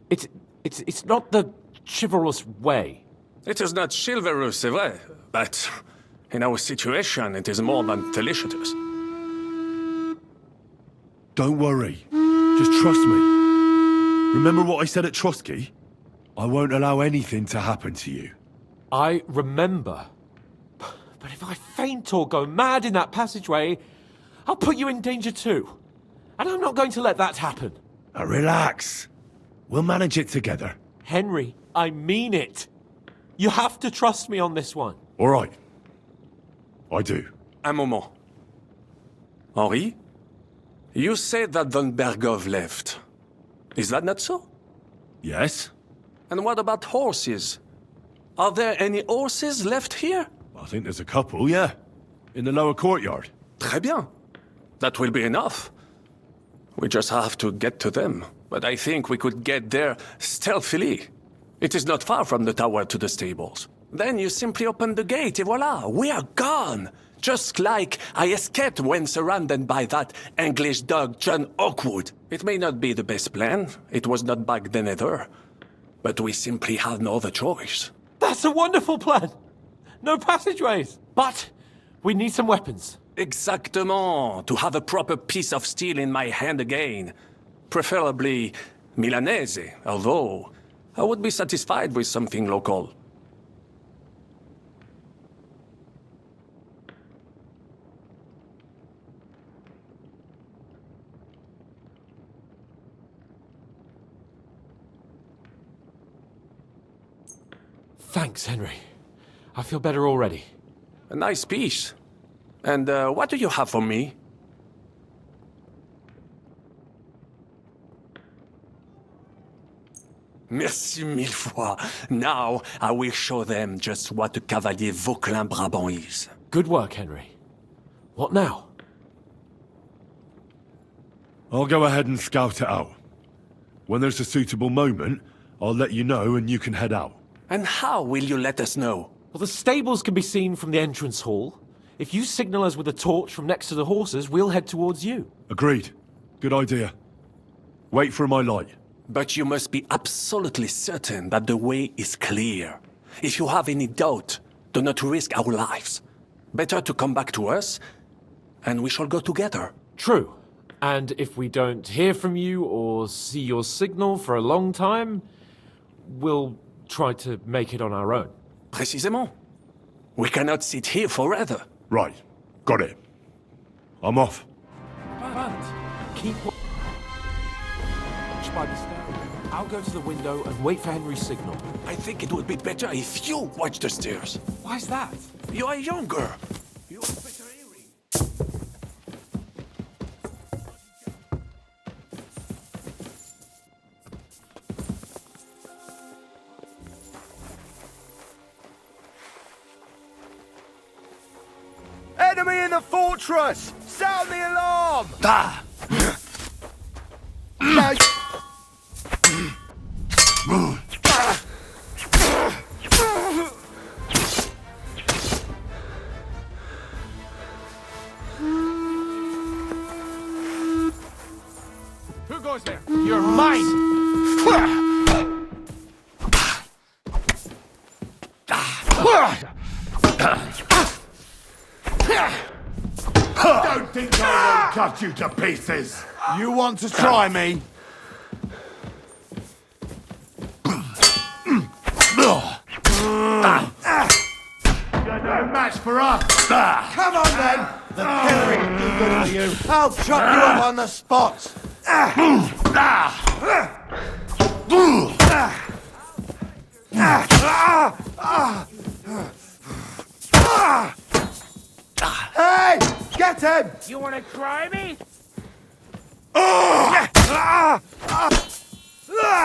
It's not the chivalrous way. It is not chivalrous, c'est vrai, but in our situation, it is more than delicious. Don't worry. Just trust me. Remember what I said at Trotsky? I won't allow anything to happen to you. I remember. But if I faint or go mad in that passageway, I'll put you in danger too. And I'm not going to let that happen. Now relax. We'll manage it together. Henry, I mean it. You have to trust me on this one. All right. I do. Un moment. Henri? You said that von Bergov left. Is that not so? Yes. And what about horses? Are there any horses left here? I think there's a couple, yeah. In the lower courtyard. Très bien. That will be enough. We just have to get to them. But I think we could get there stealthily. It is not far from the tower to the stables. Then you simply open the gate, et voila, we are gone! Just like I escaped when surrounded by that English dog John Oakwood. It may not be the best plan. It was not back then either. But we simply have no other choice. That's a wonderful plan! No passageways! But we need some weapons. Exactement. To have a proper piece of steel in my hand again. Preferably Milanese, although I would be satisfied with something local. Thanks, Henry. I feel better already. A nice piece. And what do you have for me? Merci mille fois. Now I will show them just what a Cavalier Vauquelin Brabant is. Good work, Henry. What now? I'll go ahead and scout it out. When there's a suitable moment, I'll let you know and you can head out. And how will you let us know? Well, the stables can be seen from the entrance hall. If you signal us with a torch from next to the horses, we'll head towards you. Agreed. Good idea. Wait for my light. But you must be absolutely certain that the way is clear. If you have any doubt, do not risk our lives. Better to come back to us, and we shall go together. True. And if we don't hear from you or see your signal for a long time, we'll try to make it on our own. Précisément. We cannot sit here forever. Right. Got it. I'm off. But keep watch by the stair. I'll go to the window and wait for Henry's signal. I think it would be better if you watch the stairs. Why's that? You are younger. You have better hearing. Enemy in the fortress! Sound the alarm! Ah! Now... Who goes there? You're mine! Don't think I won't cut you to pieces! You want to try me? You're no match for us! Come on then! The Henry will do good for you. I'll chop you up on the spot. Hey! Get him! You wanna try me?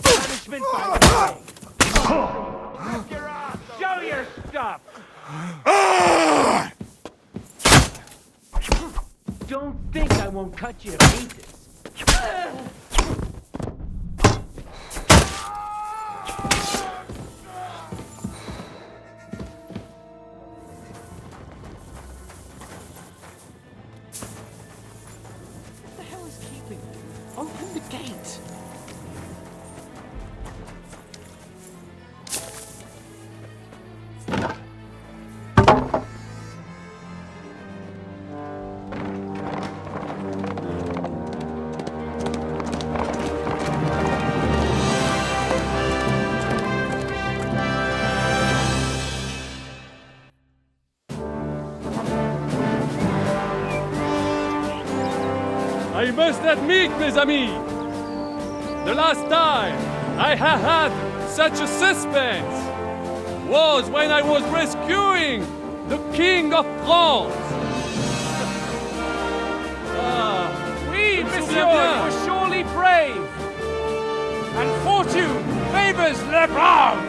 Punishment by Lift your ass! Show your stuff! Don't think I won't cut you to pieces. What the hell is keeping you? Open the gate! I must admit, mes amis, the last time I have had such a suspense was when I was rescuing the King of France. Oui, monsieur, you were surely brave! And fortune favors le brave!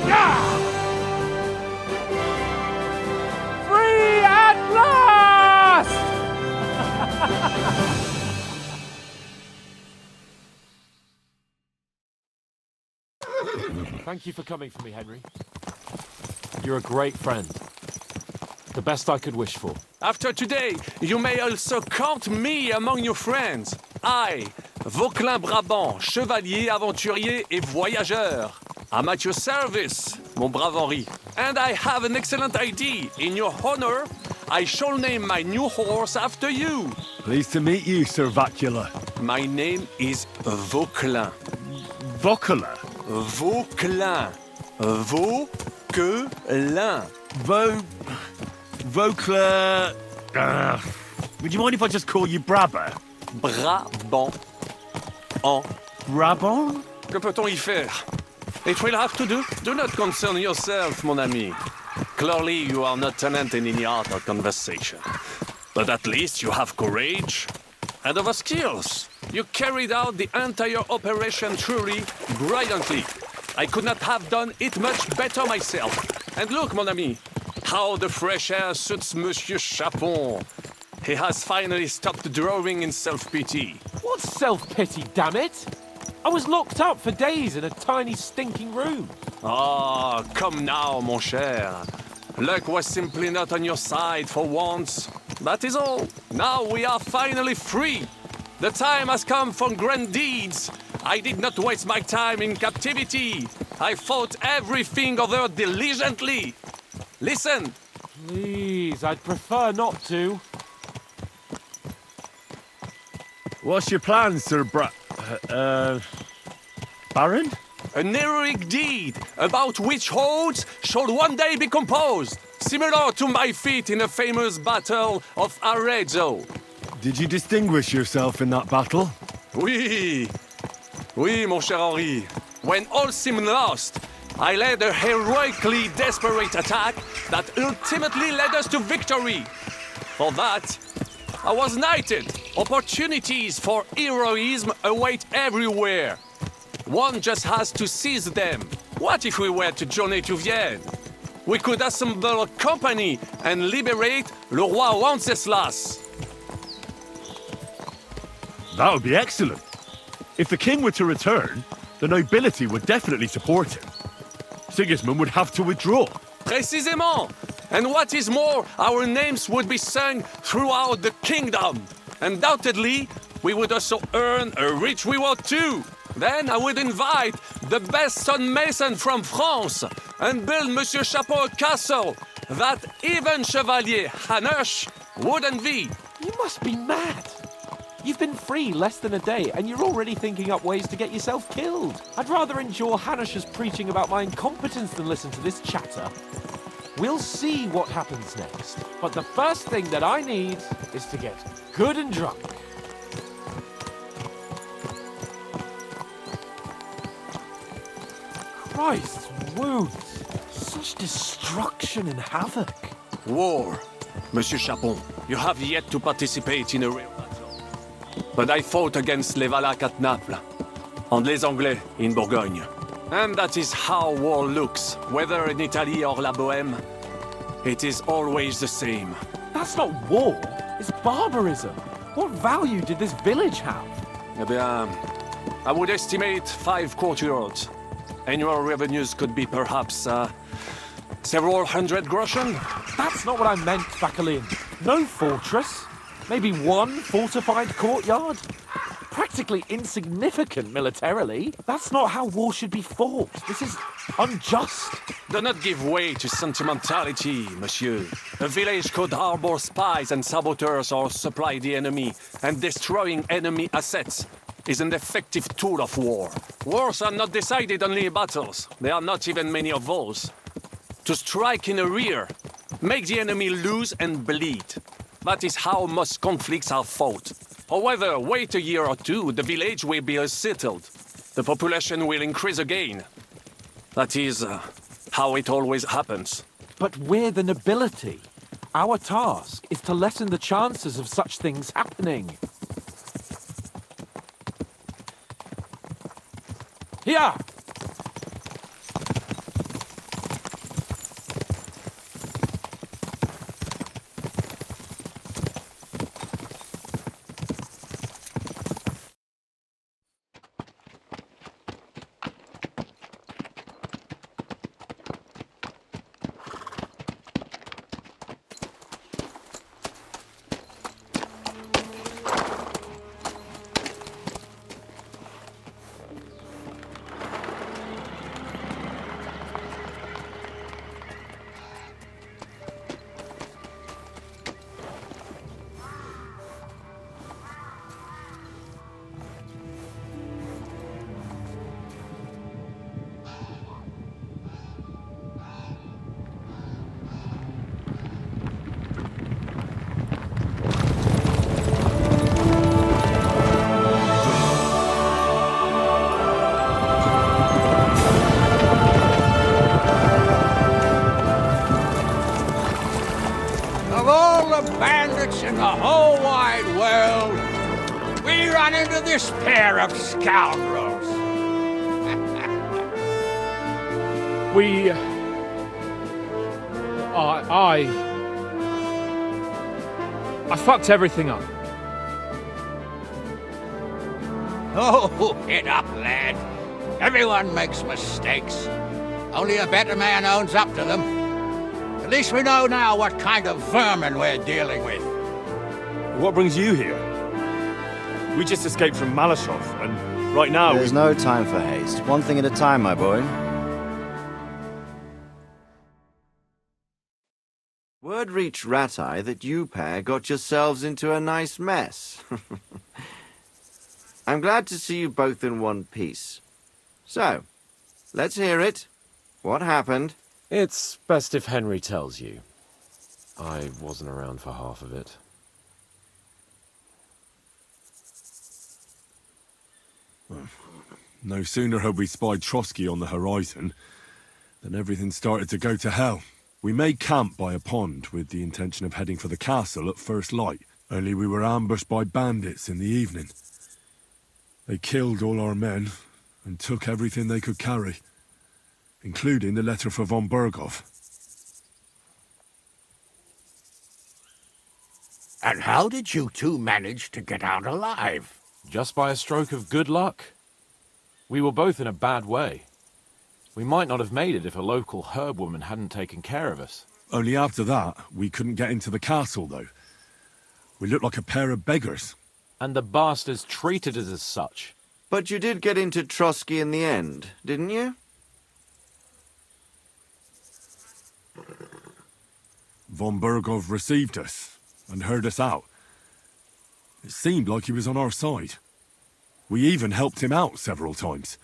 Yeah! Thank you for coming for me, Henry. You're a great friend. The best I could wish for. After today, you may also count me among your friends. I, Vauquelin Brabant, chevalier, aventurier et voyageur. I'm at your service, mon brave Henri. And I have an excellent idea. In your honor, I shall name my new horse after you. Pleased to meet you, Sir Vacula. My name is Vauquelin. Vauquelin? Vauquelin. Vauquelin. Vauquelin... would you mind if I just call you Brabber? Brabant. En. Brabant? Que peut-on y faire? It will have to do. Do not concern yourself, mon ami. Clearly, you are not talent in any art or conversation. But at least you have courage and other skills. You carried out the entire operation truly brilliantly. I could not have done it much better myself. And look, mon ami, how the fresh air suits Monsieur Chapon. He has finally stopped drawing in self-pity. What self-pity, damn it? I was locked up for days in a tiny stinking room. Ah, come now, mon cher. Luck was simply not on your side for once. That is all. Now we are finally free. The time has come for grand deeds. I did not waste my time in captivity. I fought everything over diligently. Listen. Please, I'd prefer not to. What's your plan, Sir Baron? An heroic deed about which odes shall one day be composed, similar to my feat in the famous battle of Arezzo. Did you distinguish yourself in that battle? Oui, mon cher Henri. When all seemed lost, I led a heroically desperate attack that ultimately led us to victory. For that, I was knighted. Opportunities for heroism await everywhere. One just has to seize them. What if we were to journey to Vienne? We could assemble a company and liberate Le Roi Wenceslas. That would be excellent. If the king were to return, the nobility would definitely support him. Sigismund would have to withdraw. Précisément! And what is more, our names would be sung throughout the kingdom. Undoubtedly, we would also earn a rich reward too. Then I would invite the best stonemason from France and build Monsieur Chapeau a castle that even Chevalier Hanush would envy. You must be mad. You've been free less than a day, and you're already thinking up ways to get yourself killed. I'd rather endure Hanush's preaching about my incompetence than listen to this chatter. We'll see what happens next. But the first thing that I need is to get good and drunk. Christ's wounds. Such destruction and havoc. War. Monsieur Chapon, you have yet to participate in a real battle. But I fought against les Valaques at Naples, and les Anglais in Bourgogne. And that is how war looks, whether in Italy or La Bohème. It is always the same. That's not war, it's barbarism. What value did this village have? Eh bien, I would estimate 5 courtyards. Annual revenues could be perhaps, several hundred groschen? That's not what I meant, Vachelin. No fortress. Maybe one fortified courtyard? Practically insignificant militarily. That's not how war should be fought. This is unjust. Do not give way to sentimentality, monsieur. A village could harbor spies and saboteurs or supply the enemy, and destroying enemy assets is an effective tool of war. Wars are not decided only in battles. There are not even many of those. To strike in the rear, make the enemy lose and bleed. That is how most conflicts are fought. However, wait a year or two, the village will be settled. The population will increase again. That is how it always happens. But we're the nobility. Our task is to lessen the chances of such things happening. Here! Of all the bandits in the whole wide world, we run into this pair of scoundrels. I fucked everything up. Oh, get up, lad. Everyone makes mistakes. Only a better man owns up to them. At least we know now what kind of vermin we're dealing with. What brings you here? We just escaped from Malashov, and right now There's no time for haste. One thing at a time, my boy. Word reached Ratai that you pair got yourselves into a nice mess. I'm glad to see you both in one piece. So, let's hear it. What happened? It's best if Henry tells you. I wasn't around for half of it. No sooner had we spied Trotsky on the horizon than everything started to go to hell. We made camp by a pond with the intention of heading for the castle at first light, only we were ambushed by bandits in the evening. They killed all our men and took everything they could carry, including the letter for von Berghoff. And how did you two manage to get out alive? Just by a stroke of good luck. We were both in a bad way. We might not have made it if a local herb woman hadn't taken care of us. Only after that, we couldn't get into the castle, though. We looked like a pair of beggars. And the bastards treated us as such. But you did get into Trotsky in the end, didn't you? Von Berghoff received us and heard us out. It seemed like he was on our side. We even helped him out several times.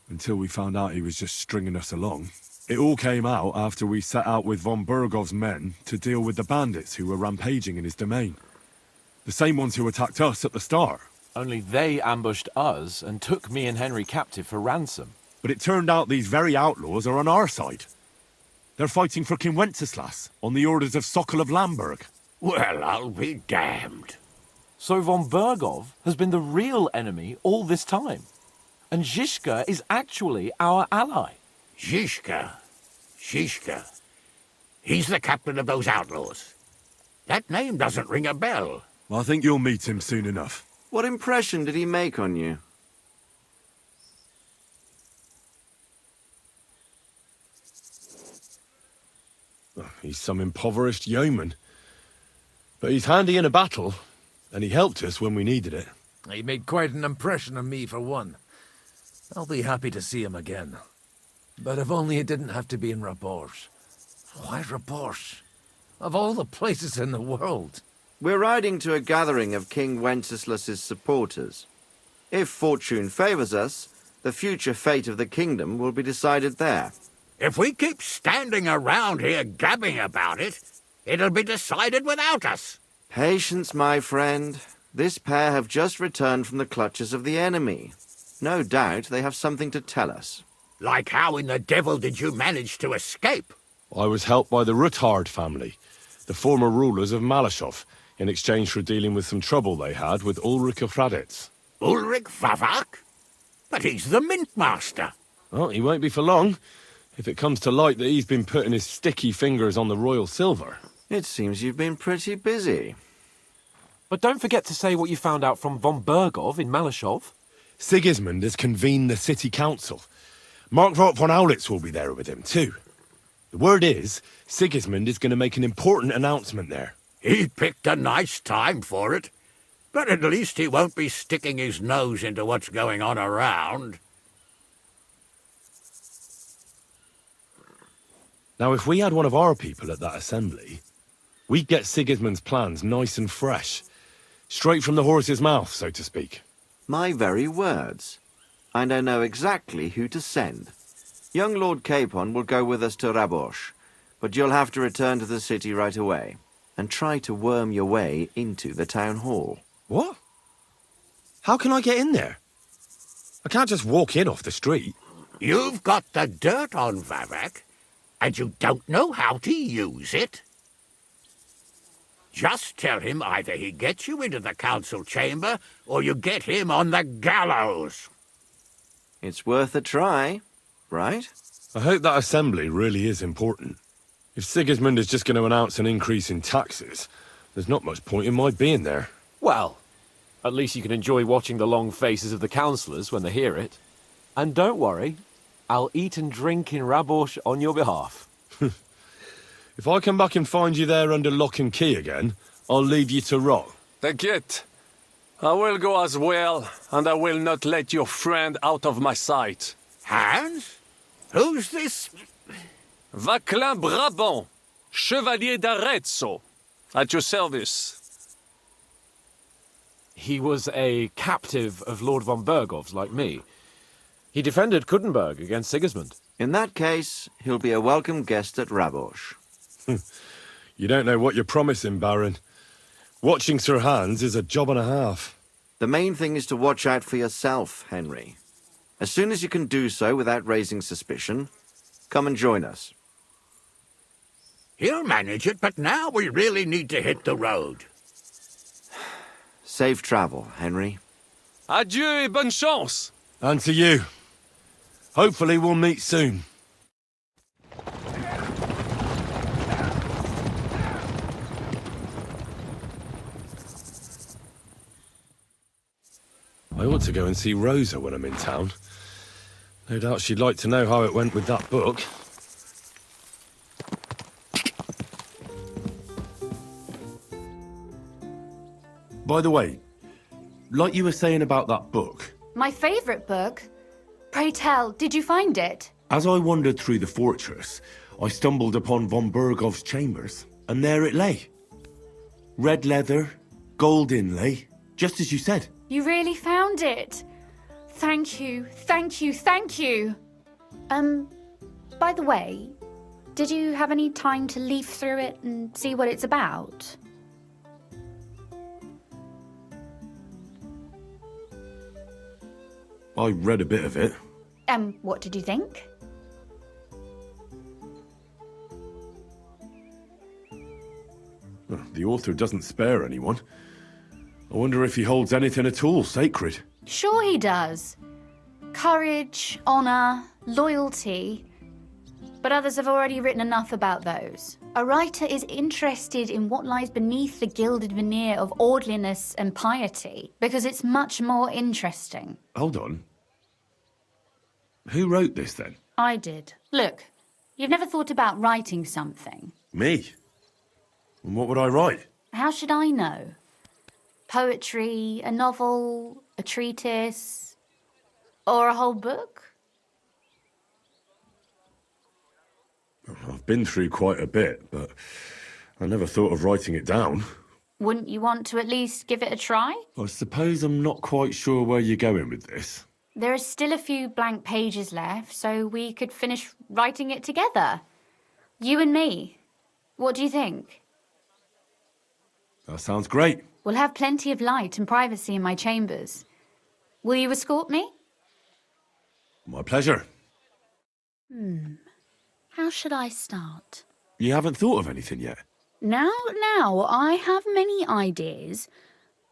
Until we found out he was just stringing us along. It all came out after we set out with von Berghoff's men to deal with the bandits who were rampaging in his domain. The same ones who attacked us at the start. Only they ambushed us and took me and Henry captive for ransom. But it turned out these very outlaws are on our side. They're fighting for King Wenceslas on the orders of Sokol of Lamberg. Well, I'll be damned. So von Berghoff has been the real enemy all this time. And Zhishka is actually our ally. Zhishka. He's the captain of those outlaws. That name doesn't ring a bell. I think you'll meet him soon enough. What impression did he make on you? He's some impoverished yeoman. But he's handy in a battle, and he helped us when we needed it. He made quite an impression on me, for one. I'll be happy to see him again. But if only it didn't have to be in Raborge. Why Raborge? Of all the places in the world. We're riding to a gathering of King Wenceslas's supporters. If fortune favors us, the future fate of the kingdom will be decided there. If we keep standing around here gabbing about it, it'll be decided without us. Patience, my friend. This pair have just returned from the clutches of the enemy. No doubt they have something to tell us. Like how in the devil did you manage to escape? I was helped by the Ruthard family, the former rulers of Malashov, in exchange for dealing with some trouble they had with Ulrich of Raditz. Ulrich Vavak? But he's the mint master. Well, he won't be for long, if it comes to light that he's been putting his sticky fingers on the royal silver. It seems you've been pretty busy. But don't forget to say what you found out from von Berghoff in Malashov. Sigismund has convened the city council. Markvart von Aulitz will be there with him, too. The word is, Sigismund is going to make an important announcement there. He picked a nice time for it. But at least he won't be sticking his nose into what's going on around. Now, if we had one of our people at that assembly, we'd get Sigismund's plans nice and fresh. Straight from the horse's mouth, so to speak. My very words. And I know exactly who to send. Young Lord Capon will go with us to Raborge, but you'll have to return to the city right away, and try to worm your way into the town hall. What? How can I get in there? I can't just walk in off the street. You've got the dirt on Vavak, and you don't know how to use it? Just tell him either he gets you into the council chamber, or you get him on the gallows. It's worth a try, right? I hope that assembly really is important. If Sigismund is just going to announce an increase in taxes, there's not much point in my being there. Well, at least you can enjoy watching the long faces of the councillors when they hear it. And don't worry, I'll eat and drink in Rabosh on your behalf. If I come back and find you there under lock and key again, I'll leave you to rot. Take it. I will go as well, and I will not let your friend out of my sight. Hans? Who's this? Vaclin Brabant, Chevalier d'Arezzo, at your service. He was a captive of Lord von Bergov's, like me. He defended Kuttenberg against Sigismund. In that case, he'll be a welcome guest at Rabosh. You don't know what you're promising, Baron. Watching Sir Hans is a job and a half. The main thing is to watch out for yourself, Henry. As soon as you can do so without raising suspicion, come and join us. He'll manage it, but now we really need to hit the road. Safe travel, Henry. Adieu et bonne chance. And to you. Hopefully we'll meet soon. I ought to go and see Rosa when I'm in town. No doubt she'd like to know how it went with that book. By the way, like you were saying about that book, My favourite book? Pray tell, did you find it? as I wandered through the fortress, I stumbled upon von Bergov's chambers, and there it lay. Red leather, gold inlay, just as you said. You really found it. Thank you, thank you, thank you. By the way, did you have any time to leaf through it and see what it's about? I read a bit of it. What did you think? The author doesn't spare anyone. I wonder if he holds anything at all sacred. Sure he does. Courage, honour, loyalty. But others have already written enough about those. A writer is interested in what lies beneath the gilded veneer of orderliness and piety, because it's much more interesting. Hold on. Who wrote this then? I did. Look, you've never thought about writing something. Me? And what would I write? How should I know? Poetry, a novel, a treatise, or a whole book? I've been through quite a bit, but I never thought of writing it down. Wouldn't you want to at least give it a try? I suppose I'm not quite sure where you're going with this. There are still a few blank pages left, so we could finish writing it together. You and me. What do you think? That sounds great. We'll have plenty of light and privacy in my chambers. Will you escort me? My pleasure. How should I start? You haven't thought of anything yet? Now, I have many ideas,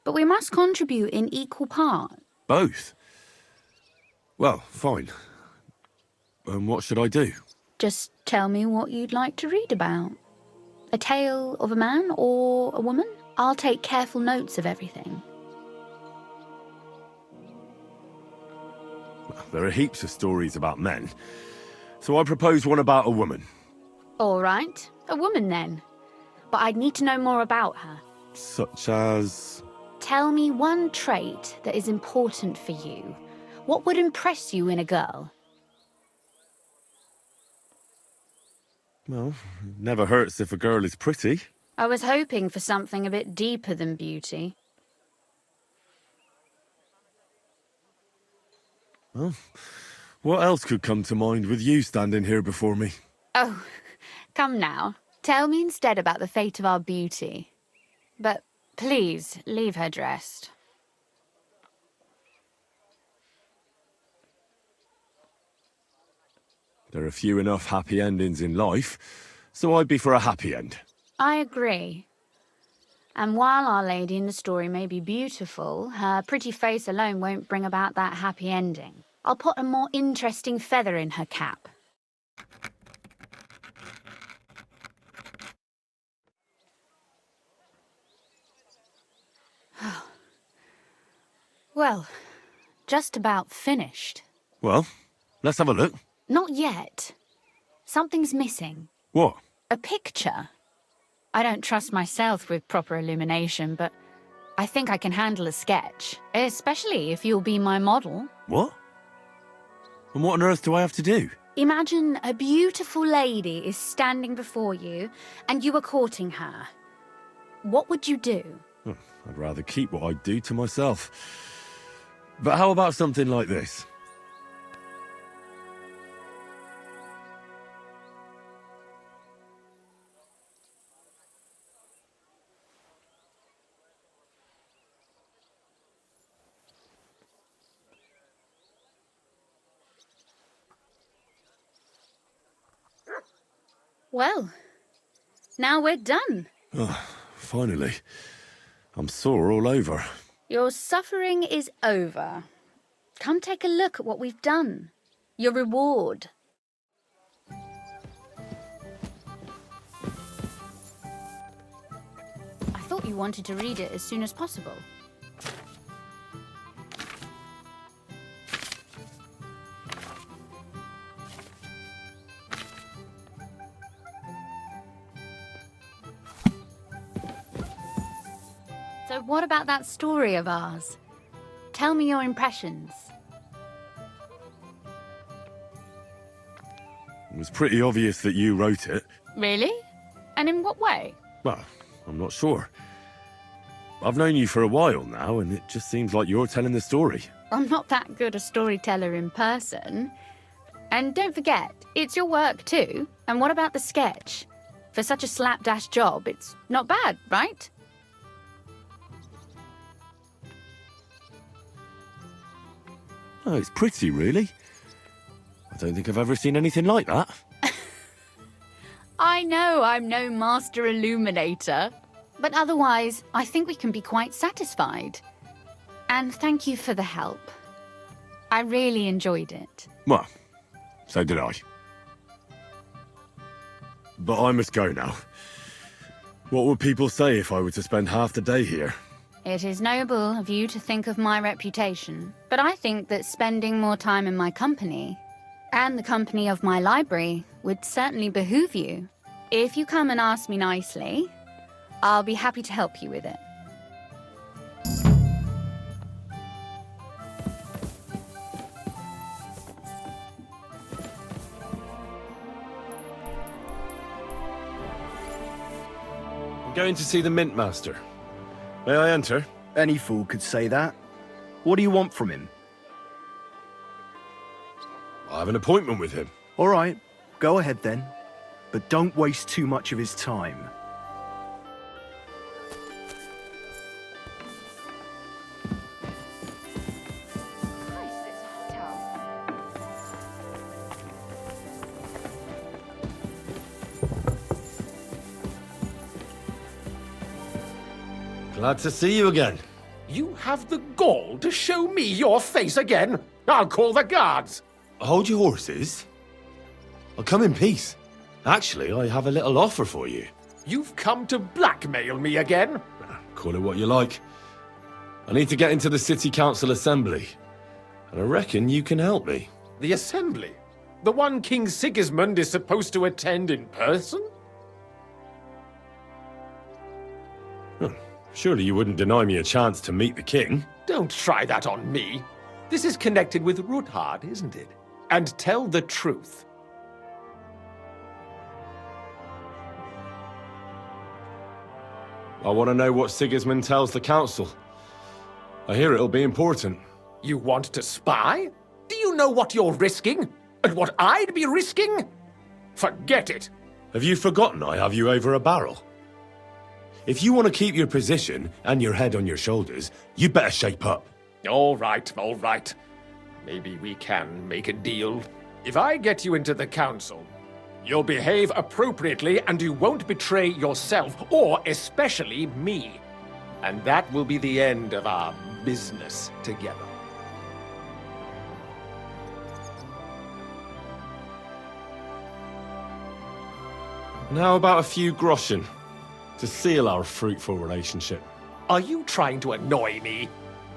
but we must contribute in equal part. Both? Well, fine. What should I do? Just tell me what you'd like to read about. A tale of a man or a woman? I'll take careful notes of everything. There are heaps of stories about men, so I propose one about a woman. All right, a woman then. But I'd need to know more about her. Such as... Tell me one trait that is important for you. What would impress you in a girl? Well, it never hurts if a girl is pretty. I was hoping for something a bit deeper than beauty. Well, what else could come to mind with you standing here before me? Oh, come now. Tell me instead about the fate of our beauty. But please, leave her dressed. There are few enough happy endings in life, so I'd be for a happy end. I agree. And while Our Lady in the story may be beautiful, her pretty face alone won't bring about that happy ending. I'll put a more interesting feather in her cap. Well, just about finished. Well, let's have a look. Not yet. Something's missing. What? A picture. I don't trust myself with proper illumination, but I think I can handle a sketch, especially if you'll be my model. What? And what on earth do I have to do? Imagine a beautiful lady is standing before you, and you are courting her. What would you do? I'd rather keep what I do to myself. But how about something like this? Well, now we're done. Oh, finally. I'm sore all over. Your suffering is over. Come take a look at what we've done. Your reward. I thought you wanted to read it as soon as possible. So what about that story of ours? Tell me your impressions. It was pretty obvious that you wrote it. Really? And in what way? Well, I'm not sure. I've known you for a while now, and it just seems like you're telling the story. I'm not that good a storyteller in person. And don't forget, it's your work too. And what about the sketch? For such a slapdash job, it's not bad, right? Oh, it's pretty, really. I don't think I've ever seen anything like that. I know I'm no master illuminator, but otherwise, I think we can be quite satisfied. And thank you for the help. I really enjoyed it. Well, so did I. But I must go now. What would people say if I were to spend half the day here? It is noble of you to think of my reputation, but I think that spending more time in my company, and the company of my library, would certainly behoove you. If you come and ask me nicely, I'll be happy to help you with it. I'm going to see the Mint Master. May I enter? Any fool could say that. What do you want from him? I have an appointment with him. All right, go ahead then. But don't waste too much of his time. Glad to see you again. You have the gall to show me your face again? I'll call the guards. Hold your horses. I'll come in peace. Actually, I have a little offer for you. You've come to blackmail me again? Call it what you like. I need to get into the City Council Assembly, and I reckon you can help me. The Assembly? The one King Sigismund is supposed to attend in person? Surely you wouldn't deny me a chance to meet the king? Don't try that on me. This is connected with Ruthard, isn't it? And tell the truth. I want to know what Sigismund tells the council. I hear it'll be important. You want to spy? Do you know what you're risking? And what I'd be risking? Forget it. Have you forgotten I have you over a barrel? If you want to keep your position and your head on your shoulders, you better shape up. All right, all right. Maybe we can make a deal. If I get you into the council, you'll behave appropriately and you won't betray yourself, or especially me. And that will be the end of our business together. And how about a few groschen to seal our fruitful relationship? Are you trying to annoy me?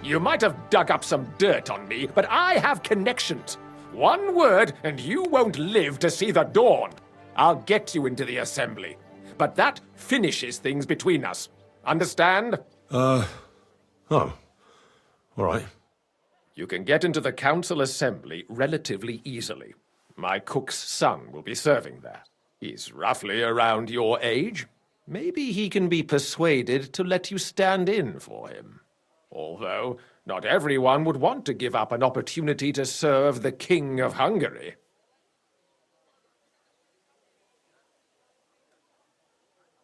You might have dug up some dirt on me, but I have connections. One word, and you won't live to see the dawn. I'll get you into the assembly. But that finishes things between us. Understand? Oh. All right. You can get into the council assembly relatively easily. My cook's son will be serving there. He's roughly around your age. Maybe he can be persuaded to let you stand in for him. Although, not everyone would want to give up an opportunity to serve the King of Hungary.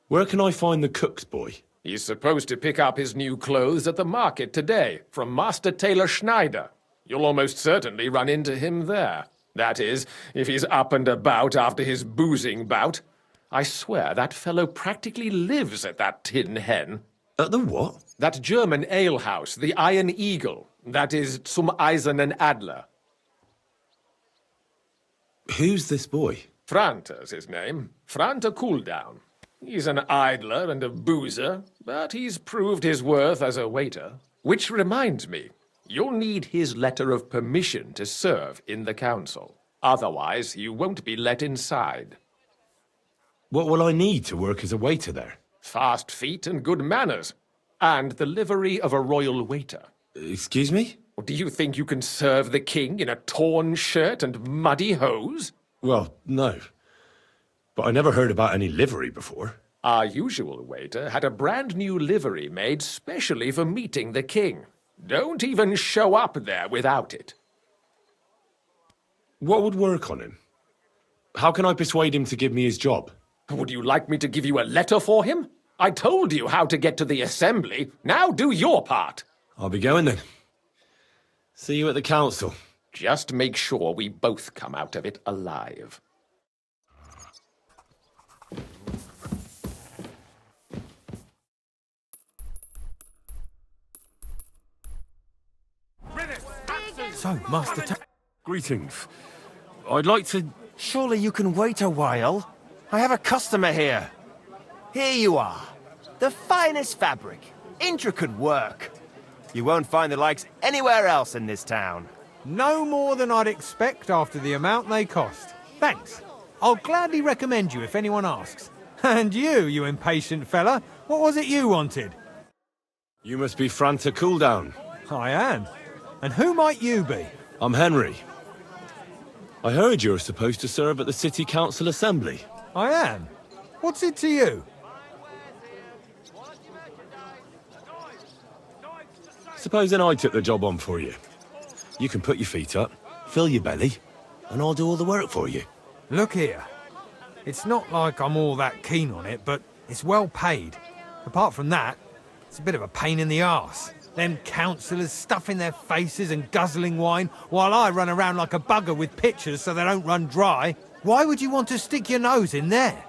Where can I find the cook's boy? He's supposed to pick up his new clothes at the market today, from Master Tailor Schneider. You'll almost certainly run into him there. That is, if he's up and about after his boozing bout. I swear that fellow practically lives at that Tin Hen. At the what? That German alehouse, the Iron Eagle. That is Zum Eisernen Adler. Who's this boy? Franter's his name. Franter Cooldown. He's an idler and a boozer, but he's proved his worth as a waiter. Which reminds me, you'll need his letter of permission to serve in the council. Otherwise, you won't be let inside. What will I need to work as a waiter there? Fast feet and good manners. And the livery of a royal waiter. Excuse me? Do you think you can serve the king in a torn shirt and muddy hose? Well, no. But I never heard about any livery before. Our usual waiter had a brand new livery made specially for meeting the king. Don't even show up there without it. What would work on him? How can I persuade him to give me his job? Would you like me to give you a letter for him? I told you how to get to the assembly. Now do your part. I'll be going then. See you at the council. Just make sure we both come out of it alive. So, Master Greetings. I'd like to... Surely you can wait a while. I have a customer here. Here you are. The finest fabric. Intricate work. You won't find the likes anywhere else in this town. No more than I'd expect after the amount they cost. Thanks. I'll gladly recommend you if anyone asks. And you impatient fella, what was it you wanted? You must be Franta Cooldown. I am. And who might you be? I'm Henry. I heard you're supposed to serve at the City Council Assembly. I am. What's it to you? Supposing I took the job on for you. You can put your feet up, fill your belly, and I'll do all the work for you. Look here. It's not like I'm all that keen on it, but it's well paid. Apart from that, it's a bit of a pain in the arse. Them councillors stuffing their faces and guzzling wine, while I run around like a bugger with pitchers so they don't run dry. Why would you want to stick your nose in there?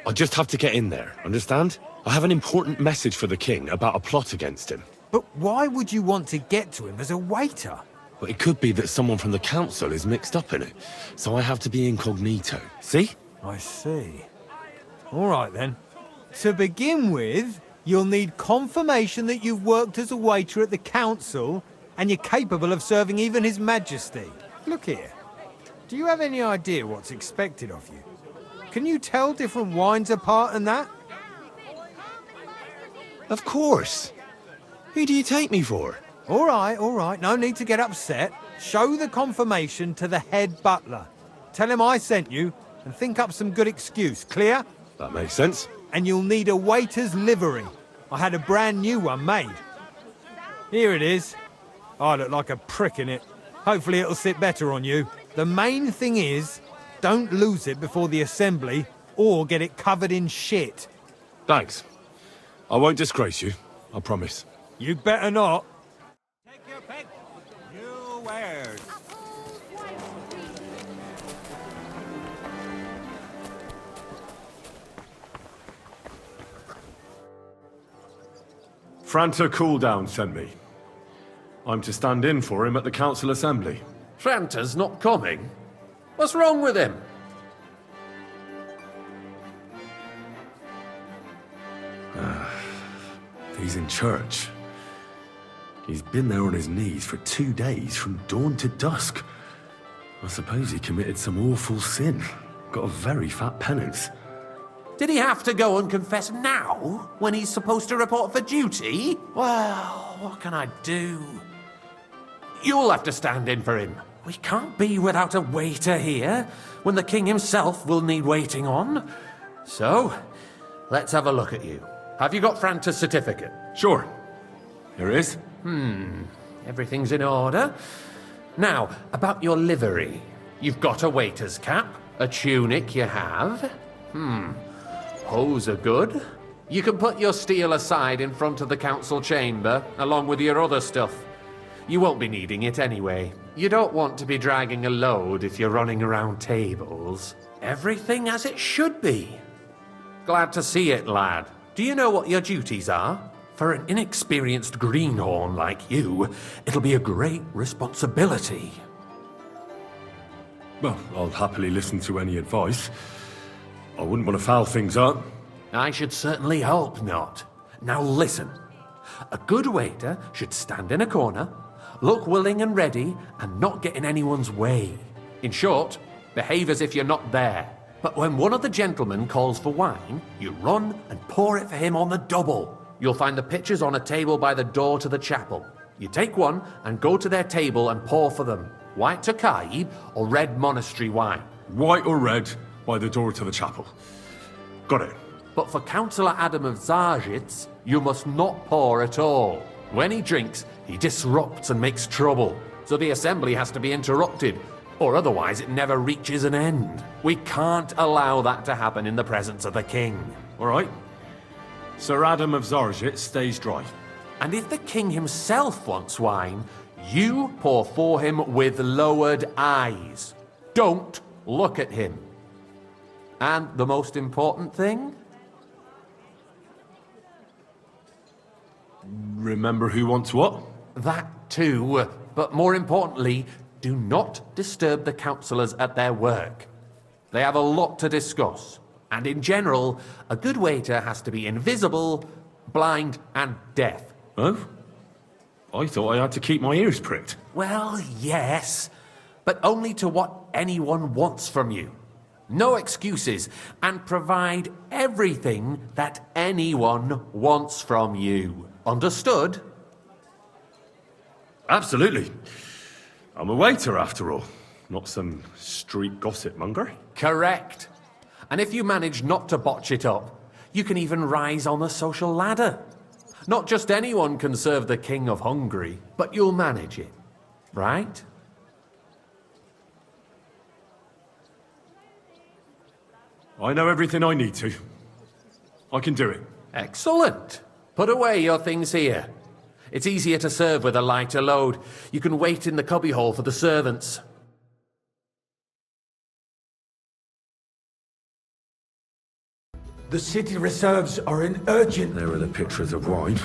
I just have to get in there, understand? I have an important message for the king about a plot against him. But why would you want to get to him as a waiter? Well, it could be that someone from the council is mixed up in it, so I have to be incognito. See? I see. All right, then. To begin with, you'll need confirmation that you've worked as a waiter at the council and you're capable of serving even His Majesty. Look here. Do you have any idea what's expected of you? Can you tell different wines apart and that? Of course. Who do you take me for? All right. No need to get upset. Show the confirmation to the head butler. Tell him I sent you and think up some good excuse. Clear? That makes sense. And you'll need a waiter's livery. I had a brand new one made. Here it is. I look like a prick in it. Hopefully it'll sit better on you. The main thing is, don't lose it before the assembly or get it covered in shit. Thanks. I won't disgrace you, I promise. You better not. Take your pick. New wares. Franta Cooldown sent me. I'm to stand in for him at the council assembly. Franta's not coming? What's wrong with him? He's in church. He's been there on his knees for 2 days, from dawn to dusk. I suppose he committed some awful sin. Got a very fat penance. Did he have to go and confess now, when he's supposed to report for duty? Well, what can I do? You'll have to stand in for him. We can't be without a waiter here, when the king himself will need waiting on. So, let's have a look at you. Have you got Franta's certificate? Sure. Here it is. Everything's in order. Now, about your livery. You've got a waiter's cap, a tunic you have. Hose are good. You can put your steel aside in front of the council chamber, along with your other stuff. You won't be needing it anyway. You don't want to be dragging a load if you're running around tables. Everything as it should be. Glad to see it, lad. Do you know what your duties are? For an inexperienced greenhorn like you, it'll be a great responsibility. Well, I'll happily listen to any advice. I wouldn't want to foul things up. I should certainly hope not. Now listen. A good waiter should stand in a corner, look willing and ready, and not get in anyone's way. In short, behave as if you're not there. But when one of the gentlemen calls for wine, you run and pour it for him on the double. You'll find the pitchers on a table by the door to the chapel. You take one and go to their table and pour for them. White Tokai or red monastery wine. White or red by the door to the chapel. Got it. But for Councillor Adam of Zarzhitz, you must not pour at all. When he drinks, he disrupts and makes trouble. So the assembly has to be interrupted, or otherwise it never reaches an end. We can't allow that to happen in the presence of the king. All right. Sir Adam of Zarzhitz stays dry. And if the king himself wants wine, you pour for him with lowered eyes. Don't look at him. And the most important thing? Remember who wants what? That too, but more importantly, do not disturb the councillors at their work. They have a lot to discuss, and in general, a good waiter has to be invisible, blind, and deaf. Oh? I thought I had to keep my ears pricked. Well, yes, but only to what anyone wants from you. No excuses, and provide everything that anyone wants from you. Understood? Absolutely. I'm a waiter, after all. Not some street gossip monger. Correct. And if you manage not to botch it up, you can even rise on the social ladder. Not just anyone can serve the King of Hungary, but you'll manage it, right? I know everything I need to. I can do it. Excellent. Put away your things here. It's easier to serve with a lighter load. You can wait in the cubbyhole for the servants. The city reserves are in urgent... There are the pitchers of wine.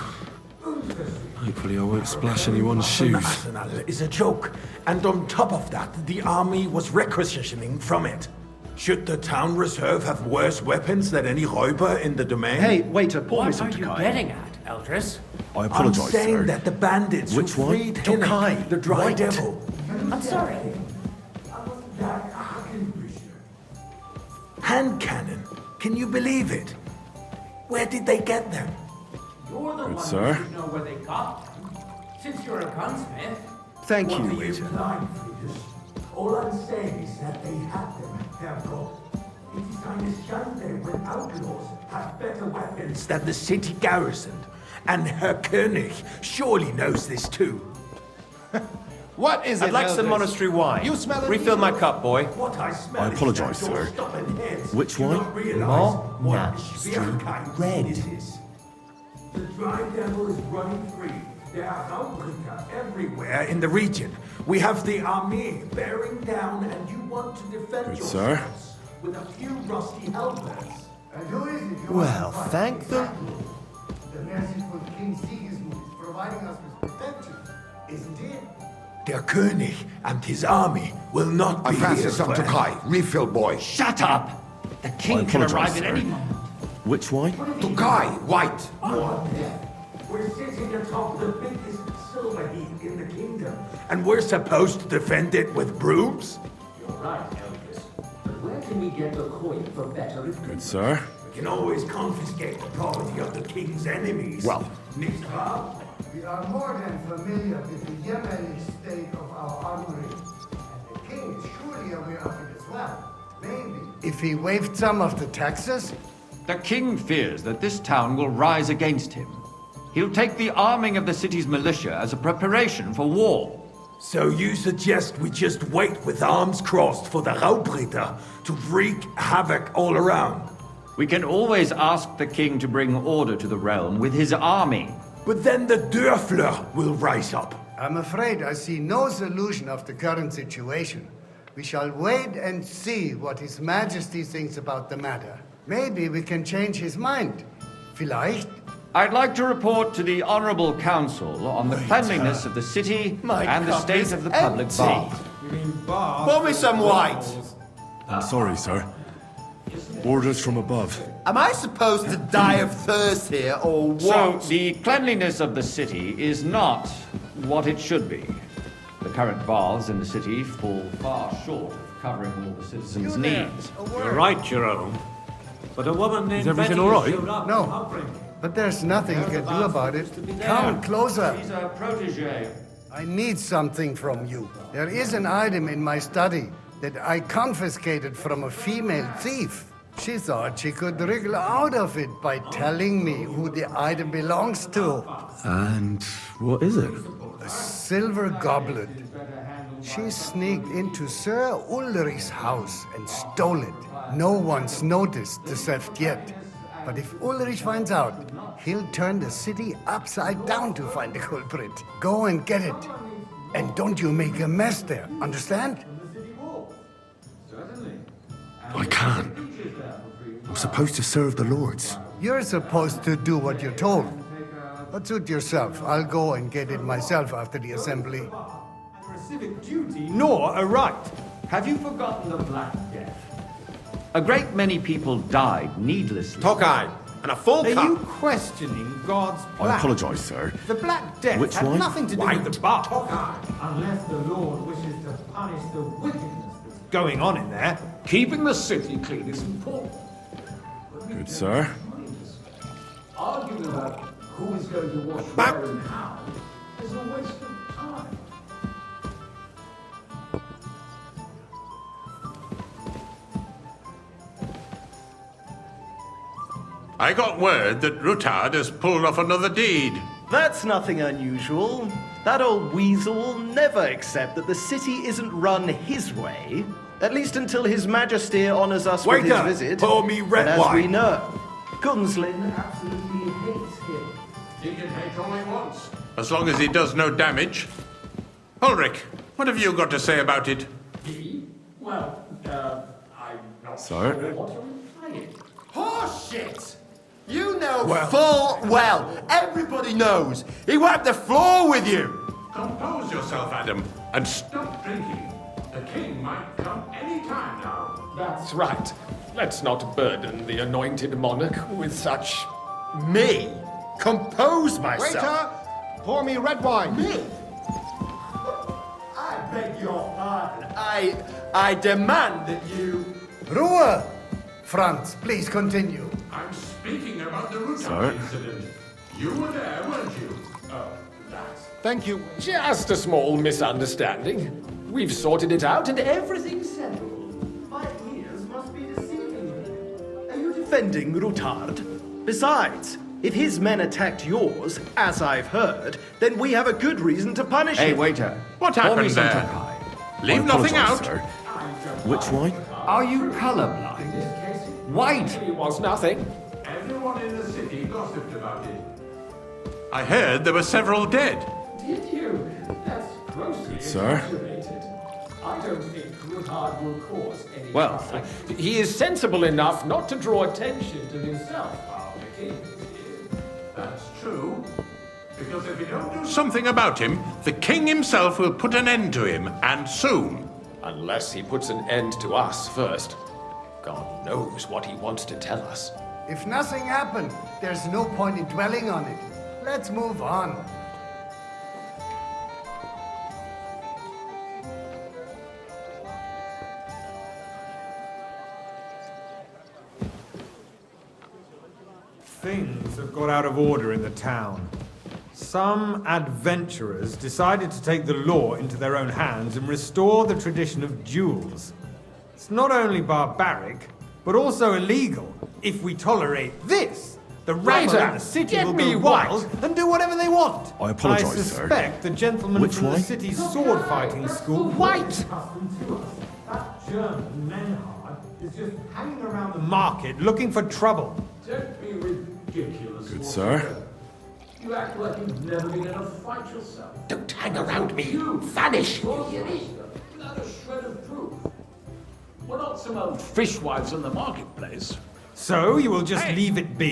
Hopefully I won't splash anyone's shoes. Arsenal is a joke, and on top of that, the army was requisitioning from it. Should the town reserve have worse weapons than any Räuber in the domain? Hey, waiter, pour me What some are you Tokai. getting at, Eldris? I apologise, I'm saying sir. that the bandits Which who one? freed Tokai, Hinnik, the dry white. devil. I'm sorry. Hand cannon. Can you believe it? Where did they get them? You're the Good, one sir. who should know where they got them. Since you're a gunsmith. Thank What you, are waiter. implying, Friedrich? All I'm saying is that they had them, Herr Gott. It is eine Schande when outlaws have better weapons than the city garrison. And Herr König surely knows this too. What is it, I'd like some monastery wine. You smell it? Refill my cup, boy. What I smell I is apologise, that you're sir. stubborn heads Which do wine? not realise what Monastery Schwierigkeit red. it is. The dry devil is running free. There are Raubringer everywhere in the region. We have the army bearing down, and you want to defend Good, yourselves sir. with a few rusty helpers. And who is it? Well, thank the... The merciful King Sigismund is providing us with protection, isn't he? Der König and his army will not be Francis here on forever. Tokai, refill boy. Shut up! The king can arrive at any moment. Which wine? Tokai, white. What death? We're sitting atop the biggest silver heap in the kingdom. And we're supposed to defend it with brooms? You're right, Elvis. But where can we get the coin for better equipment? Good, sir. We can always confiscate the property of the king's enemies. Well. Nicht wahr? We are more than familiar with the yeomanry state of our armory. And the king is surely aware of it as well. Maybe if he waived some of the taxes? The king fears that this town will rise against him. He'll take the arming of the city's militia as a preparation for war. So you suggest we just wait with arms crossed for the Raubritter to wreak havoc all around? We can always ask the king to bring order to the realm with his army. But then the Dörfler will rise up. I'm afraid I see no solution of the current situation. We shall wait and see what His Majesty thinks about the matter. Maybe we can change his mind. Vielleicht? I'd like to report to the Honorable Council on the cleanliness of the city and the state of the public baths. Pour me some white. Sorry, sir. Orders from above. Am I supposed to die of thirst here, or what? So, the cleanliness of the city is not what it should be. The current baths in the city fall far short of covering all the citizens' needs. You're right, Jerome. But a woman named Is everything Betty all right? showed up. No. But there's nothing you can do about it. Come closer. She's a protege. I need something from you. There is an item in my study that I confiscated from a female thief. She thought she could wriggle out of it by telling me who the item belongs to. And what is it? A silver goblet. She sneaked into Sir Ulrich's house and stole it. No one's noticed the theft yet. But if Ulrich finds out, he'll turn the city upside down to find the culprit. Go and get it. And don't you make a mess there, understand? I can't. I'm supposed to serve the lords. You're supposed to do what you're told. But suit yourself. I'll go and get it myself after the assembly. A civic duty, nor a right. Have you forgotten the Black Death? A great many people died needlessly. Tokai, and a full Are cup. you questioning God's plan? I apologise, sir. The Black Death Which had one? nothing to do with the bath. Unless the Lord wishes to punish the wickedness that's Going on in there. Keeping the city clean is important. Good, sir. arguing about who is going to wash where and how is a waste of time. I got word that Rutard has pulled off another deed. That's nothing unusual. That old weasel will never accept that the city isn't run his way. At least until His Majesty honors us with his Waiter, visit. pour me red and as wine. we know, Gunslin absolutely hates him. He can hate only once. As long as he does no damage. Ulrich, what have you got to say about it? Me? Well, I'm not Sir? sure what you're implying. Horseshit! You know Well- full well. Everybody knows. He wiped the floor with you. Compose yourself, Adam, and Stop drinking. The king might come any time now. That's right. Let's not burden the anointed monarch with such... Me? Compose myself. Waiter, pour me red wine. Me? I beg your pardon. I demand that you... Ruhe! Franz, please continue. I'm speaking about the Rutard Sir? incident. You were there, weren't you? Oh, that's... Thank you. Just a small misunderstanding. We've sorted it out and everything's settled. My ears must be deceiving me. Are you defending Rutard? Besides, if his men attacked yours, as I've heard, then we have a good reason to punish him. Hey, waiter. What Pour me happened some there? Tokai. Leave I nothing apologise, out. sir. Which wine? Are you colorblind? White! It was nothing. Everyone in the city gossiped about it. I heard there were several dead. Did you? That's grossly Sir? exaggerated. I don't think Rutard will cause any Well, trouble. he is sensible enough not to draw attention to himself while the king is here. That's true. Because if you don't do something about him, the king himself will put an end to him, and soon. Unless he puts an end to us first. God knows what he wants to tell us. If nothing happened, there's no point in dwelling on it. Let's move on. Things have got out of order in the town. Some adventurers decided to take the law into their own hands and restore the tradition of duels. It's not only barbaric, but also illegal. If we tolerate this, the rabble in the city will go wild and do whatever they want. I apologise, sir. I suspect the gentleman from the city's sword fighting school... White! That German Menhard is just hanging around the market looking for trouble. Don't be ridiculous. Good, sir. You act like you've never been in a fight yourself. Don't hang around me. Vanish. Not a shred of proof. We're not some old fishwives in the marketplace. So you will just leave it be?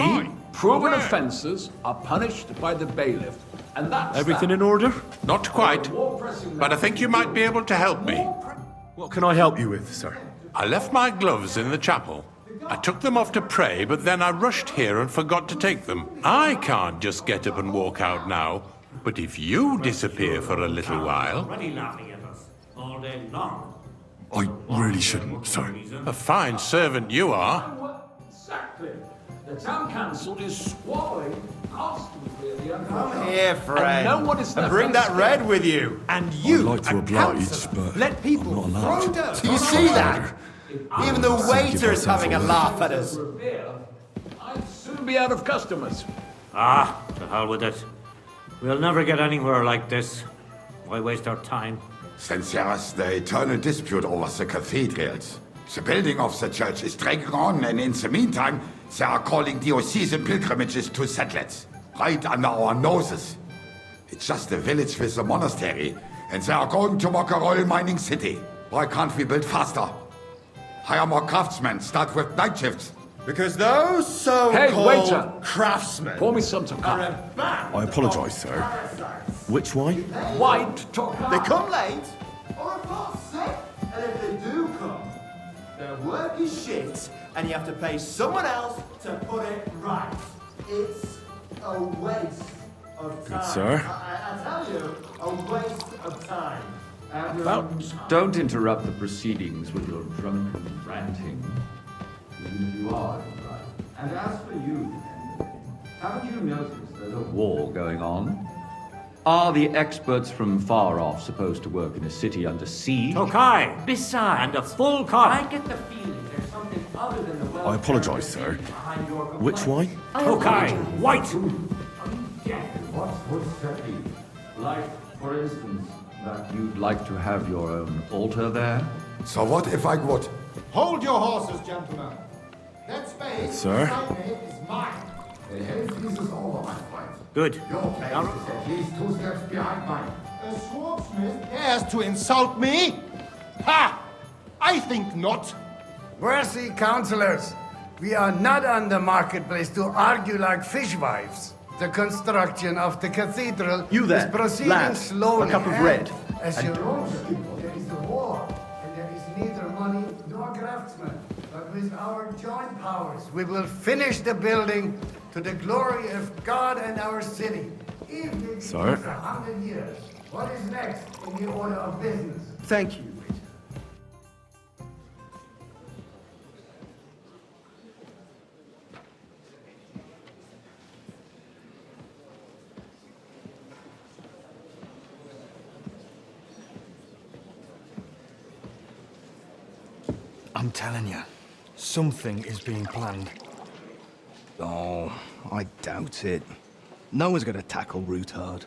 Proven offences are punished by the bailiff, and that's Everything in order? Not quite. But I think you might be able to help me. What can I help you with, sir? I left my gloves in the chapel. I took them off to pray, but then I rushed here and forgot to take them. I can't just get up and walk out now. But if you disappear for a little while... Already laughing at us all day long. I really shouldn't, sir. A fine servant you are. Exactly. The town council is squabbling constantly at the Come here, friend. And no one is And bring that red with you. And you, I'd like to oblige, but let people I'm not allowed. throw dirt. Do you see that? Even the waiter's having a laugh at us. I'd soon be out of customers. Ah, to hell with it. We'll never get anywhere like this. Why waste our time? Since there's the eternal dispute over the cathedrals. The building of the church is dragging on, and in the meantime, they are calling diocesan pilgrimages to settlers. Right under our noses. It's just a village with a monastery, and they are going to make a royal mining city. Why can't we build faster? Hire more craftsmen, start with night shifts. Because those so-called waiter! craftsmen Pour me some to are a band I apologise, sir. Which wine? White to They come late, or a lot sick. And if they do come, their work is shit, and you have to pay someone else to put it right. It's a waste of time. sir. I tell you, a waste of time. Don't interrupt the proceedings with your drunken ranting. Even if you are right. And as for you, haven't you noticed there's a war going on? Are the experts from far off supposed to work in a city under siege? Tokai! Besides, And a full car. I get the feeling there's something other than the well. I apologise, sir. Which wine? Tokai! White! What would that be? Like, for instance, that you'd like to have your own altar there? So what if I would? Hold your horses, gentlemen. That space Sir? beside me is mine. The hell freezes over, my friend. Good. Your place is at least 2 steps behind mine. A swordsmith dares to insult me? Ha! I think not. Worthy councillors, we are not on the marketplace to argue like fishwives. The construction of the cathedral You there, is proceeding lad, slowly. a cup of and, red. As And- your own people, there is a war, and there is neither money nor craftsmen. But with our joint powers, we will finish the building to the glory of God and our city. Even if it Sir? takes 100 years. What is next in the order of business? Thank you. I'm telling you, something is being planned. Oh, I doubt it. No one's going to tackle Rootard.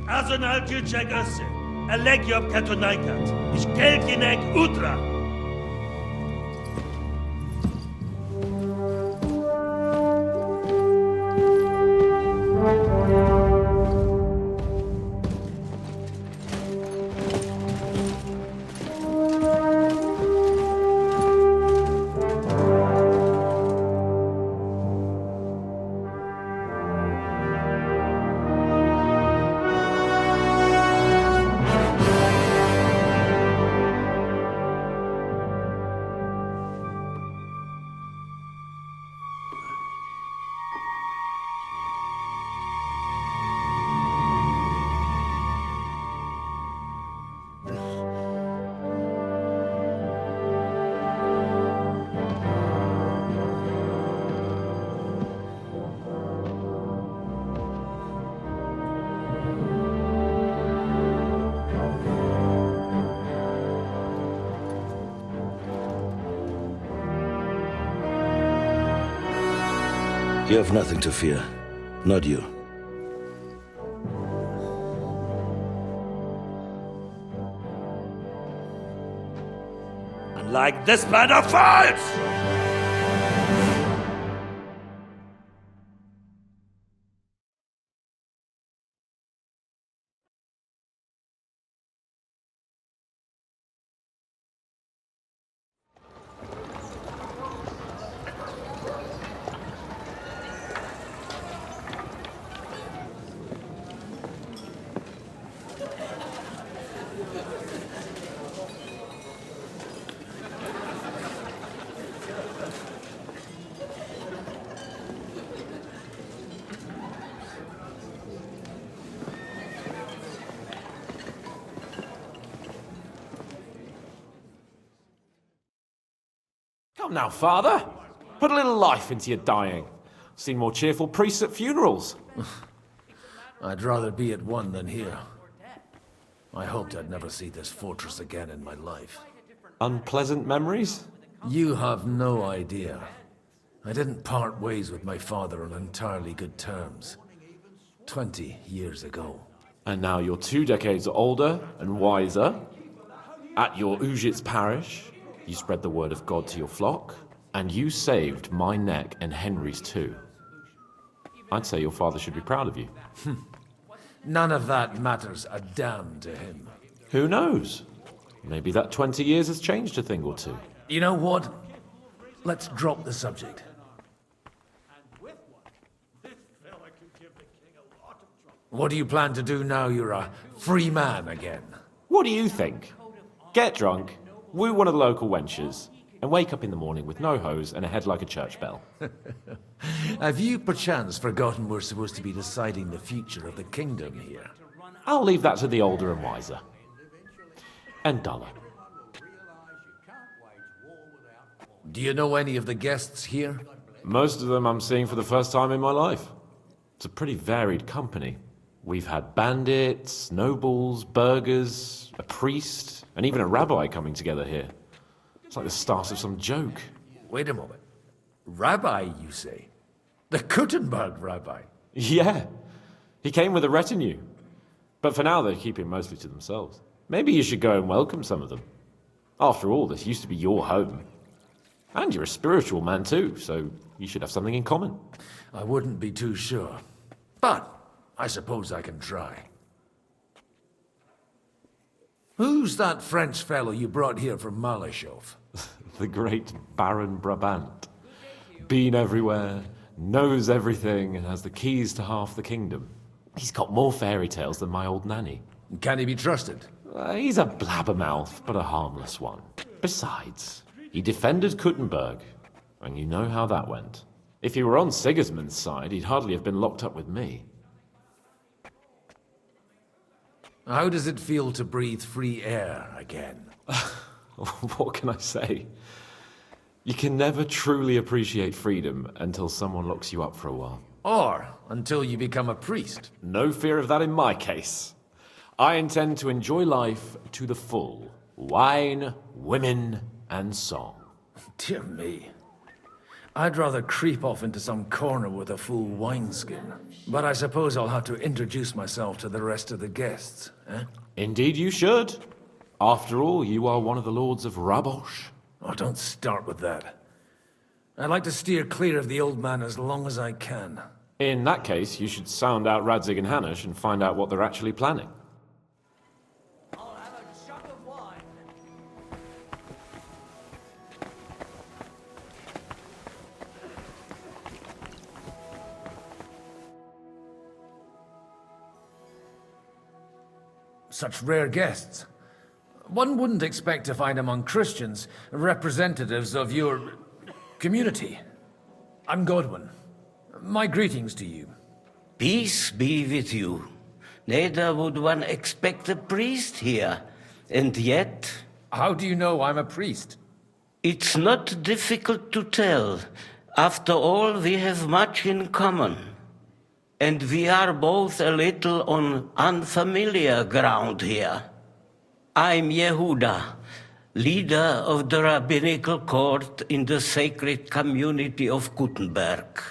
Azon algyűjtseg össze! A legjobb katonákat, és kelkinek útra! You have nothing to fear. Not you. Unlike this band of fools! Come now, Father. Put a little life into your dying. Seen more cheerful priests at funerals. I'd rather be at one than here. I hoped I'd never see this fortress again in my life. Unpleasant memories? You have no idea. I didn't part ways with my father on entirely good terms. 20 years ago. And now you're 2 decades older and wiser. At your Ujit's parish, you spread the word of God to your flock, and you saved my neck and Henry's too. I'd say your father should be proud of you. None of that matters a damn to him. Who knows? Maybe that 20 years has changed a thing or two. You know what? Let's drop the subject. What do you plan to do now you're a free man again? What do you think? Get drunk, woo one of the local wenches, and wake up in the morning with no hose and a head like a church bell. Have you perchance forgotten we're supposed to be deciding the future of the kingdom here? I'll leave that to the older and wiser. And duller. Do you know any of the guests here? Most of them I'm seeing for the first time in my life. It's a pretty varied company. We've had bandits, nobles, burghers, a priest, and even a rabbi coming together here. It's like the start of some joke. Wait a moment. Rabbi, you say? The Kuttenberg rabbi? Yeah. He came with a retinue. But for now, they're keeping mostly to themselves. Maybe you should go and welcome some of them. After all, this used to be your home. And you're a spiritual man too, so you should have something in common. I wouldn't be too sure. But I suppose I can try. Who's that French fellow you brought here from Malashov? The great Baron Brabant. Been everywhere, knows everything, and has the keys to half the kingdom. He's got more fairy tales than my old nanny. Can he be trusted? He's a blabbermouth, but a harmless one. Besides, he defended Kuttenberg, and you know how that went. If he were on Sigismund's side, he'd hardly have been locked up with me. How does it feel to breathe free air again? What can I say? You can never truly appreciate freedom until someone locks you up for a while. Or until you become a priest. No fear of that in my case. I intend to enjoy life to the full. Wine, women, and song. Dear me. I'd rather creep off into some corner with a full wineskin. But I suppose I'll have to introduce myself to the rest of the guests, eh? Indeed you should. After all, you are one of the lords of Rabosh. Oh, don't start with that. I'd like to steer clear of the old man as long as I can. In that case, you should sound out Radzig and Hanush and find out what they're actually planning. Such rare guests. One wouldn't expect to find among Christians representatives of your community. I'm Godwin. My greetings to you. Peace be with you. Neither would one expect a priest here. And yet... How do you know I'm a priest? It's not difficult to tell. After all, we have much in common. And we are both a little on unfamiliar ground here. I'm Yehuda, leader of the rabbinical court in the sacred community of Kuttenberg.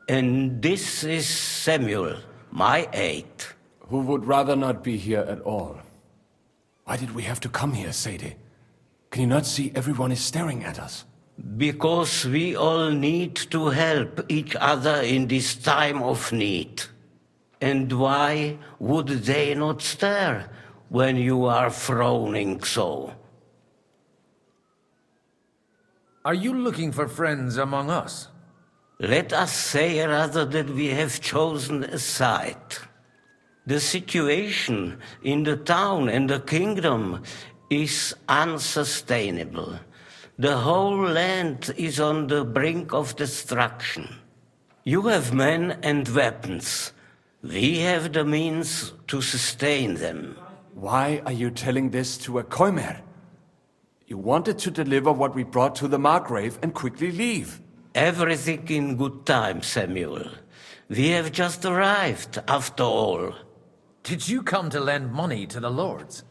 And this is Samuel, my aide. Who would rather not be here at all. Why did we have to come here, Sadie? Can you not see everyone is staring at us? Because we all need to help each other in this time of need. And why would they not stare when you are frowning so? Are you looking for friends among us? Let us say rather that we have chosen a side. The situation in the town and the kingdom is unsustainable. The whole land is on the brink of destruction. You have men and weapons. We have the means to sustain them. Why are you telling this to a Koimer? You wanted to deliver what we brought to the Margrave and quickly leave. Everything in good time, Samuel. We have just arrived, after all. Did you come to lend money to the lords?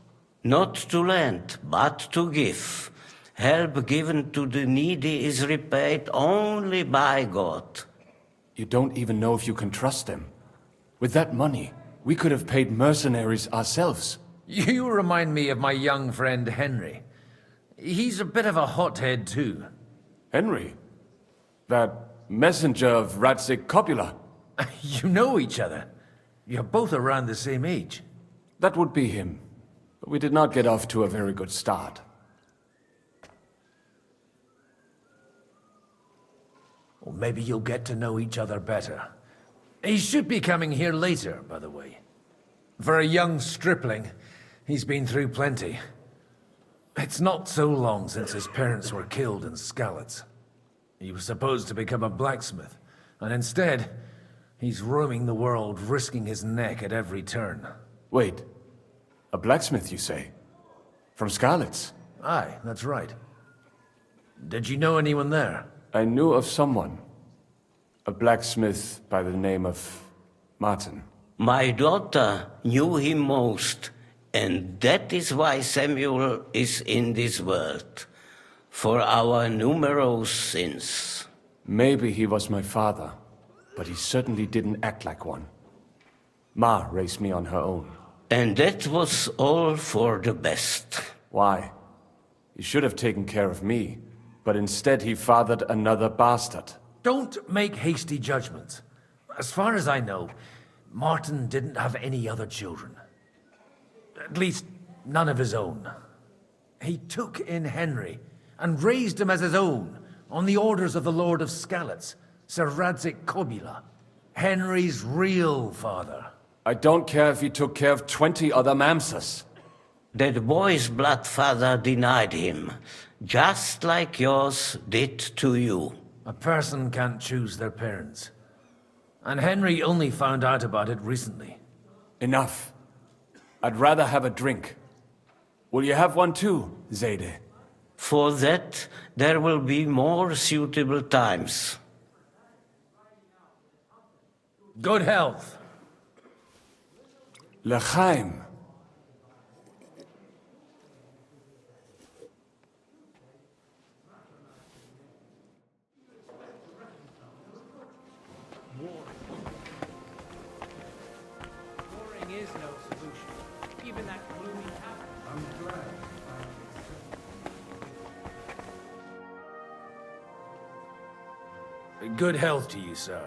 Not to lend, but to give. Help given to the needy is repaid only by God. You don't even know if you can trust them. With that money, we could have paid mercenaries ourselves. You remind me of my young friend Henry. He's a bit of a hothead too. Henry? That messenger of Radzik Copula? You know each other. You're both around the same age. That would be him. But we did not get off to a very good start. Well, maybe you'll get to know each other better. He should be coming here later, by the way. For a young stripling, he's been through plenty. It's not so long since his parents were killed in Skalitz. He was supposed to become a blacksmith, and instead, he's roaming the world, risking his neck at every turn. Wait, a blacksmith, you say? From Skalitz? Aye, that's right. Did you know anyone there? I knew of someone. A blacksmith by the name of Martin. My daughter knew him most, and that is why Samuel is in this world. For our numerous sins. Maybe he was my father, but he certainly didn't act like one. Ma raised me on her own. And that was all for the best. Why? He should have taken care of me, but instead he fathered another bastard. Don't make hasty judgments. As far as I know, Martin didn't have any other children. At least, none of his own. He took in Henry and raised him as his own on the orders of the Lord of Skalitz, Sir Radzik Copula, Henry's real father. I don't care if he took care of 20 other mamsas. That boy's blood father denied him, just like yours did to you. A person can't choose their parents. And Henry only found out about it recently. Enough. I'd rather have a drink. Will you have one too, Zayde? For that, there will be more suitable times. Good health. L'chaim. Warring is no solution. Even that gloomy habit. I'm glad. Good health to you, sir.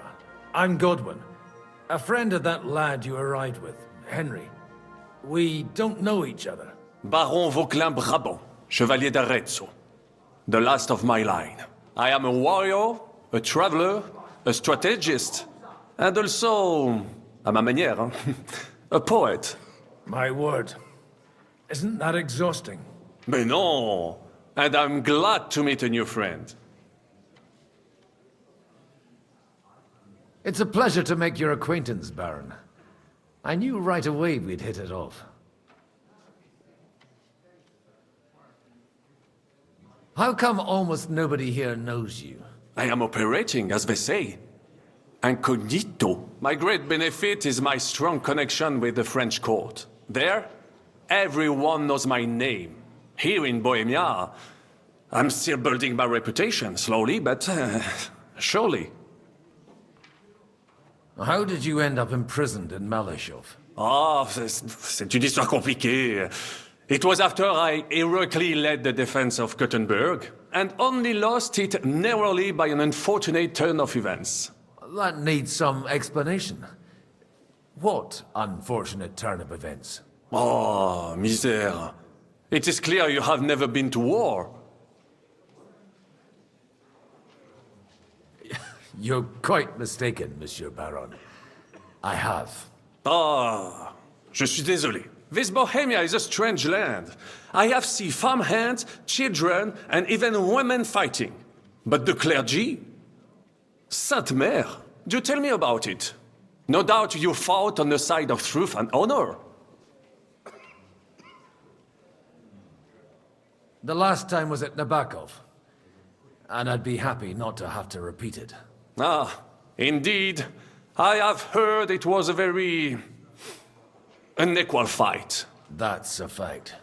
I'm Godwin, a friend of that lad you arrived with, Henry. We don't know each other. Baron Vauquelin Brabant, Chevalier d'Arezzo. The last of my line. I am a warrior, a traveler, a strategist, and also, à ma manière, a poet. My word. Isn't that exhausting? Mais non! And I'm glad to meet a new friend. It's a pleasure to make your acquaintance, Baron. I knew right away we'd hit it off. How come almost nobody here knows you? I am operating, as they say. Incognito. My great benefit is my strong connection with the French court. There, everyone knows my name. Here in Bohemia, I'm still building my reputation, slowly but surely. How did you end up imprisoned in Malashov? C'est une histoire compliquée. It was after I heroically led the defense of Gothenburg, and only lost it narrowly by an unfortunate turn of events. That needs some explanation. What unfortunate turn of events? Oh, misère. It is clear you have never been to war. You're quite mistaken, Monsieur Baron. I have. Je suis désolé. This Bohemia is a strange land. I have seen farmhands, children, and even women fighting. But the clergy? Sainte Mère, do tell me about it. No doubt you fought on the side of truth and honor. The last time was at Nabokov, and I'd be happy not to have to repeat it. Indeed. I have heard it was a very unequal fight. That's a fact.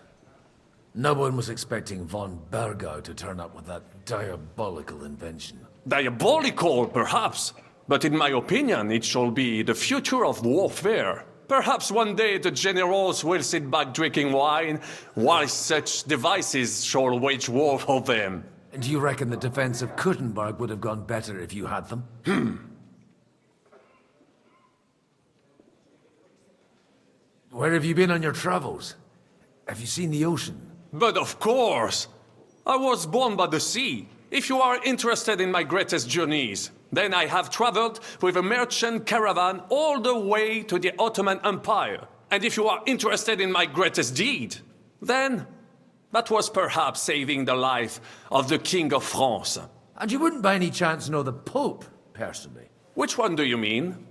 No one was expecting von Bergau to turn up with that diabolical invention. Diabolical, perhaps, but in my opinion, it shall be the future of warfare. Perhaps one day the generals will sit back drinking wine, while such devices shall wage war for them. And do you reckon the defense of Kuttenberg would have gone better if you had them? Where have you been on your travels? Have you seen the ocean? But of course! I was born by the sea. If you are interested in my greatest journeys, then I have traveled with a merchant caravan all the way to the Ottoman Empire. And if you are interested in my greatest deed, then that was perhaps saving the life of the King of France. And you wouldn't by any chance know the Pope, personally? Which one do you mean?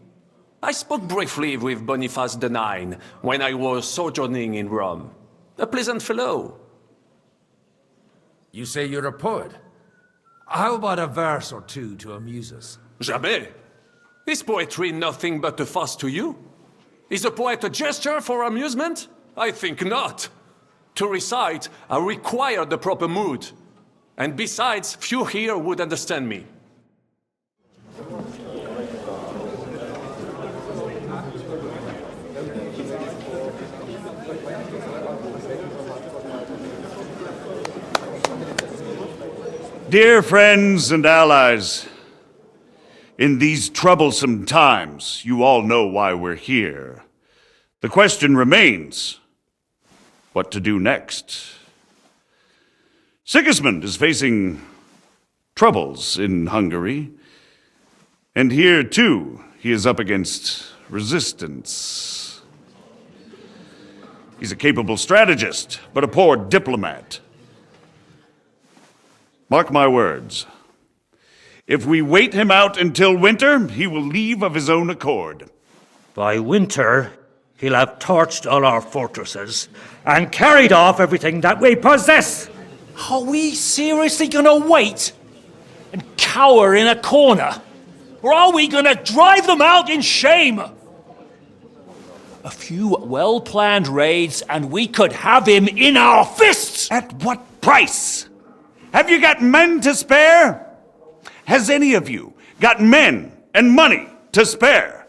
I spoke briefly with Boniface IX when I was sojourning in Rome. A pleasant fellow. You say you're a poet. How about a verse or two to amuse us? Jamais. Is poetry nothing but a farce to you? Is a poet a gesture for amusement? I think not. To recite, I require the proper mood. And besides, few here would understand me. Dear friends and allies, in these troublesome times, you all know why we're here. The question remains, what to do next? Sigismund is facing troubles in Hungary, and here, too, he is up against resistance. He's a capable strategist, but a poor diplomat. Mark my words. If we wait him out until winter, he will leave of his own accord. By winter, he'll have torched all our fortresses and carried off everything that we possess. Are we seriously gonna wait and cower in a corner? Or are we gonna drive them out in shame? A few well-planned raids and we could have him in our fists! At what price? Have you got men to spare? Has any of you got men and money to spare?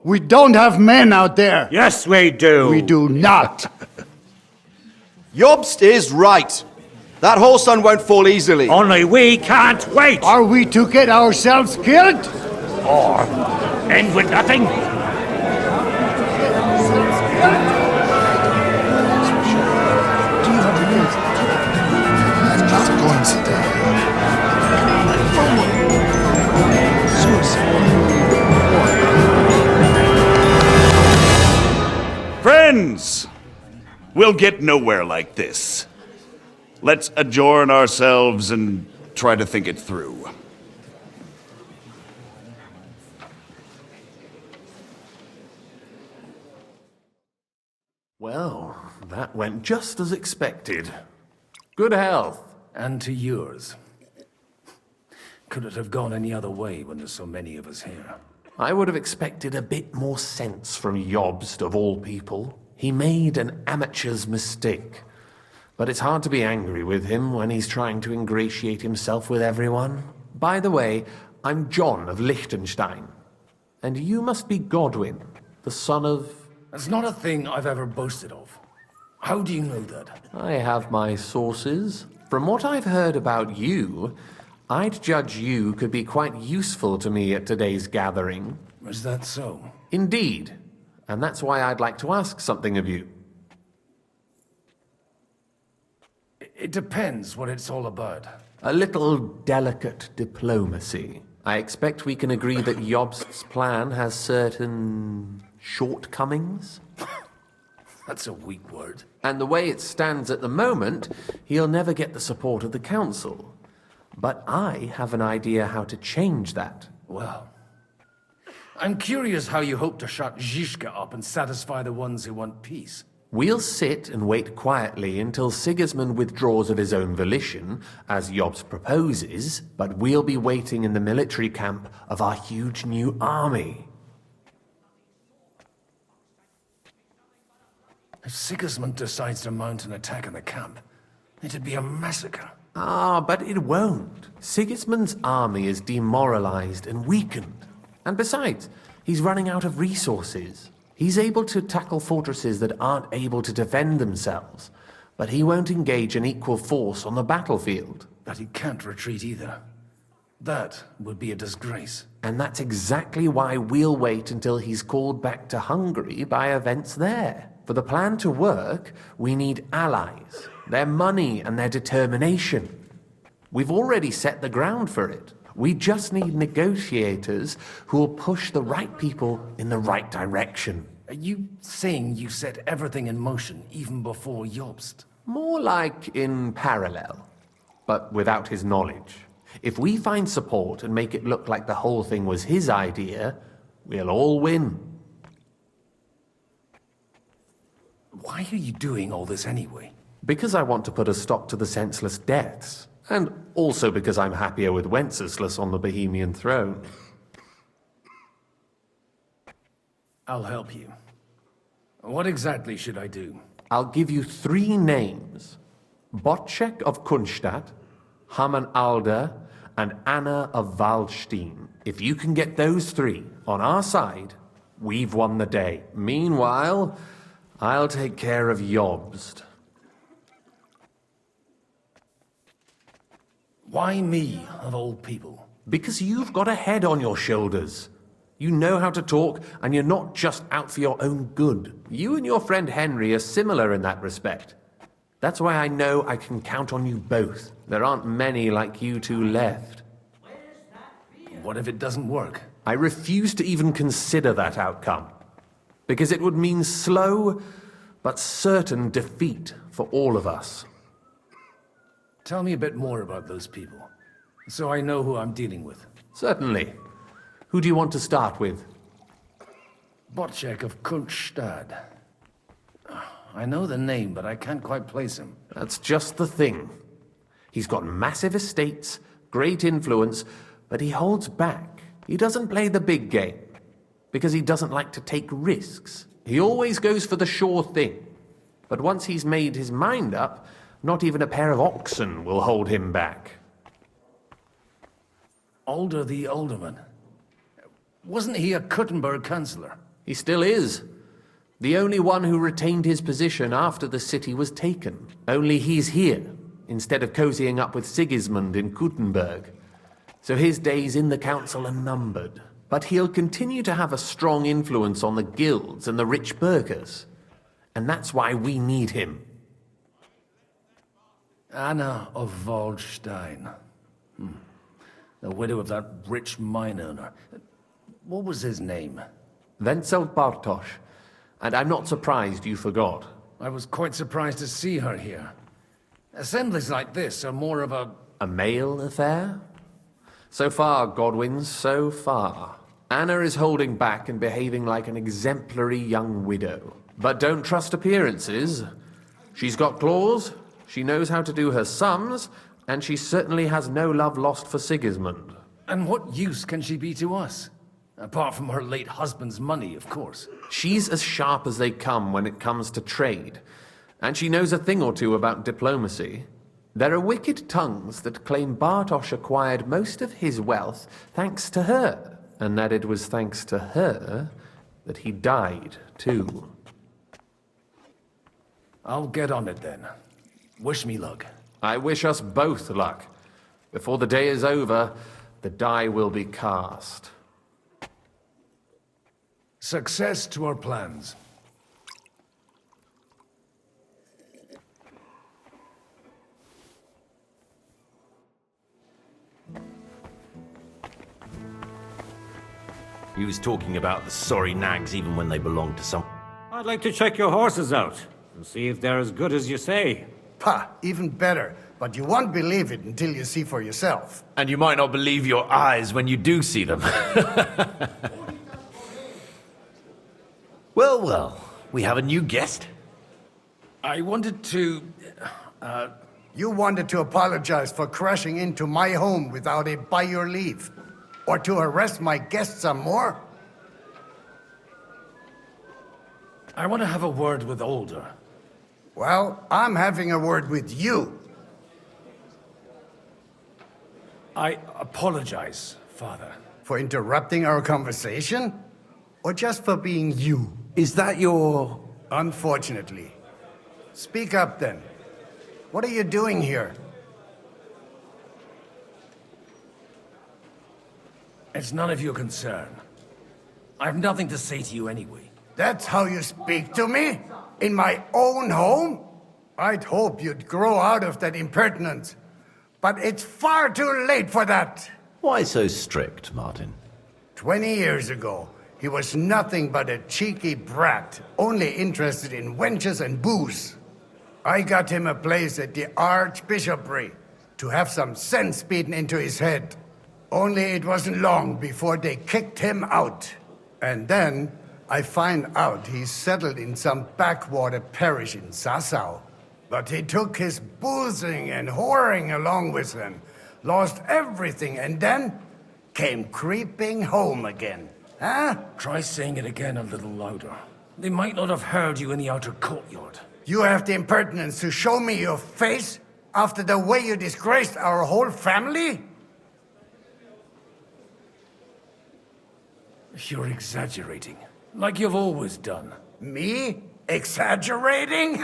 We don't have men out there. Yes, we do. We do not. Jobst is right. That whole son won't fall easily. Only we can't wait. Are we to get ourselves killed? Or end with nothing? Friends, we'll get nowhere like this. Let's adjourn ourselves and try to think it through. Well, that went just as expected. Good health. And to yours. Could it have gone any other way when there's so many of us here? I would have expected a bit more sense from Jobst, of all people. He made an amateur's mistake. But it's hard to be angry with him when he's trying to ingratiate himself with everyone. By the way, I'm John of Liechtenstein. And you must be Godwin, the son of... That's not a thing I've ever boasted of. How do you know that? I have my sources. From what I've heard about you, I'd judge you could be quite useful to me at today's gathering. Is that so? Indeed. And that's why I'd like to ask something of you. It depends what it's all about. A little delicate diplomacy. I expect we can agree that Jobst's plan has certain shortcomings. That's a weak word. And the way it stands at the moment, he'll never get the support of the council. But I have an idea how to change that. Well, I'm curious how you hope to shut Zizka up and satisfy the ones who want peace. We'll sit and wait quietly until Sigismund withdraws of his own volition, as Jobst proposes, but we'll be waiting in the military camp of our huge new army. If Sigismund decides to mount an attack on the camp, it'd be a massacre. Ah, but it won't. Sigismund's army is demoralized and weakened. And besides, he's running out of resources. He's able to tackle fortresses that aren't able to defend themselves, but he won't engage an equal force on the battlefield. But he can't retreat either. That would be a disgrace. And that's exactly why we'll wait until he's called back to Hungary by events there. For the plan to work, we need allies, their money and their determination. We've already set the ground for it. We just need negotiators who will push the right people in the right direction. Are you saying you set everything in motion even before Jobst? More like in parallel, but without his knowledge. If we find support and make it look like the whole thing was his idea, we'll all win. Why are you doing all this anyway? Because I want to put a stop to the senseless deaths. And also because I'm happier with Wenceslas on the Bohemian throne. I'll help you. What exactly should I do? I'll give you 3 names. Botchek of Kunstadt, Hamann Alder, and Anna of Waldstein. If you can get those 3 on our side, we've won the day. Meanwhile, I'll take care of Jobst. Why me, of all people? Because you've got a head on your shoulders. You know how to talk, and you're not just out for your own good. You and your friend Henry are similar in that respect. That's why I know I can count on you both. There aren't many like you two left. What if it doesn't work? I refuse to even consider that outcome. Because it would mean slow, but certain defeat for all of us. Tell me a bit more about those people, so I know who I'm dealing with. Certainly. Who do you want to start with? Botchek of Kunstadt. I know the name, but I can't quite place him. That's just the thing. He's got massive estates, great influence, but he holds back. He doesn't play the big game, because he doesn't like to take risks. He always goes for the sure thing. But once he's made his mind up, not even a pair of oxen will hold him back. Alder the Alderman. Wasn't he a Kuttenberg councillor? He still is. The only one who retained his position after the city was taken. Only he's here, instead of cozying up with Sigismund in Kuttenberg. So his days in the council are numbered. But he'll continue to have a strong influence on the guilds and the rich burghers. And that's why we need him. Anna of Waldstein. The widow of that rich mine owner. What was his name? Wenzel Bartosz. And I'm not surprised you forgot. I was quite surprised to see her here. Assemblies like this are more of a... A male affair? So far, Godwin, so far. Anna is holding back and behaving like an exemplary young widow. But don't trust appearances. She's got claws, she knows how to do her sums, and she certainly has no love lost for Sigismund. And what use can she be to us? Apart from her late husband's money, of course. She's as sharp as they come when it comes to trade. And she knows a thing or two about diplomacy. There are wicked tongues that claim Bartosz acquired most of his wealth thanks to her. and that it was thanks to her that he died, too. I'll get on it then. Wish me luck. I wish us both luck. Before the day is over, the die will be cast. Success to our plans. He was talking about the sorry nags even when they belonged to some... I'd like to check your horses out and see if they're as good as you say. Pah, even better. But you won't believe it until you see for yourself. And you might not believe your eyes when you do see them. Well, well, we have a new guest. I wanted to... You wanted to apologize for crashing into my home without it by your leave. Or to harass my guests some more? I want to have a word with Older. Well, I'm having a word with you. I apologize, Father. For interrupting our conversation? Or just for being you? Is that your... Unfortunately. Speak up then. What are you doing here? It's none of your concern. I've nothing to say to you anyway. That's how you speak to me? In my own home? I'd hope you'd grow out of that impertinence. But it's far too late for that. Why so strict, Martin? 20 years ago, he was nothing but a cheeky brat, only interested in wenches and booze. I got him a place at the Archbishopric to have some sense beaten into his head. Only it wasn't long before they kicked him out. And then I find out he's settled in some backwater parish in Sassau. But he took his boozing and whoring along with him, lost everything, and then came creeping home again. Huh? Try saying it again a little louder. They might not have heard you in the outer courtyard. You have the impertinence to show me your face after the way you disgraced our whole family? You're exaggerating, like you've always done. Me? Exaggerating?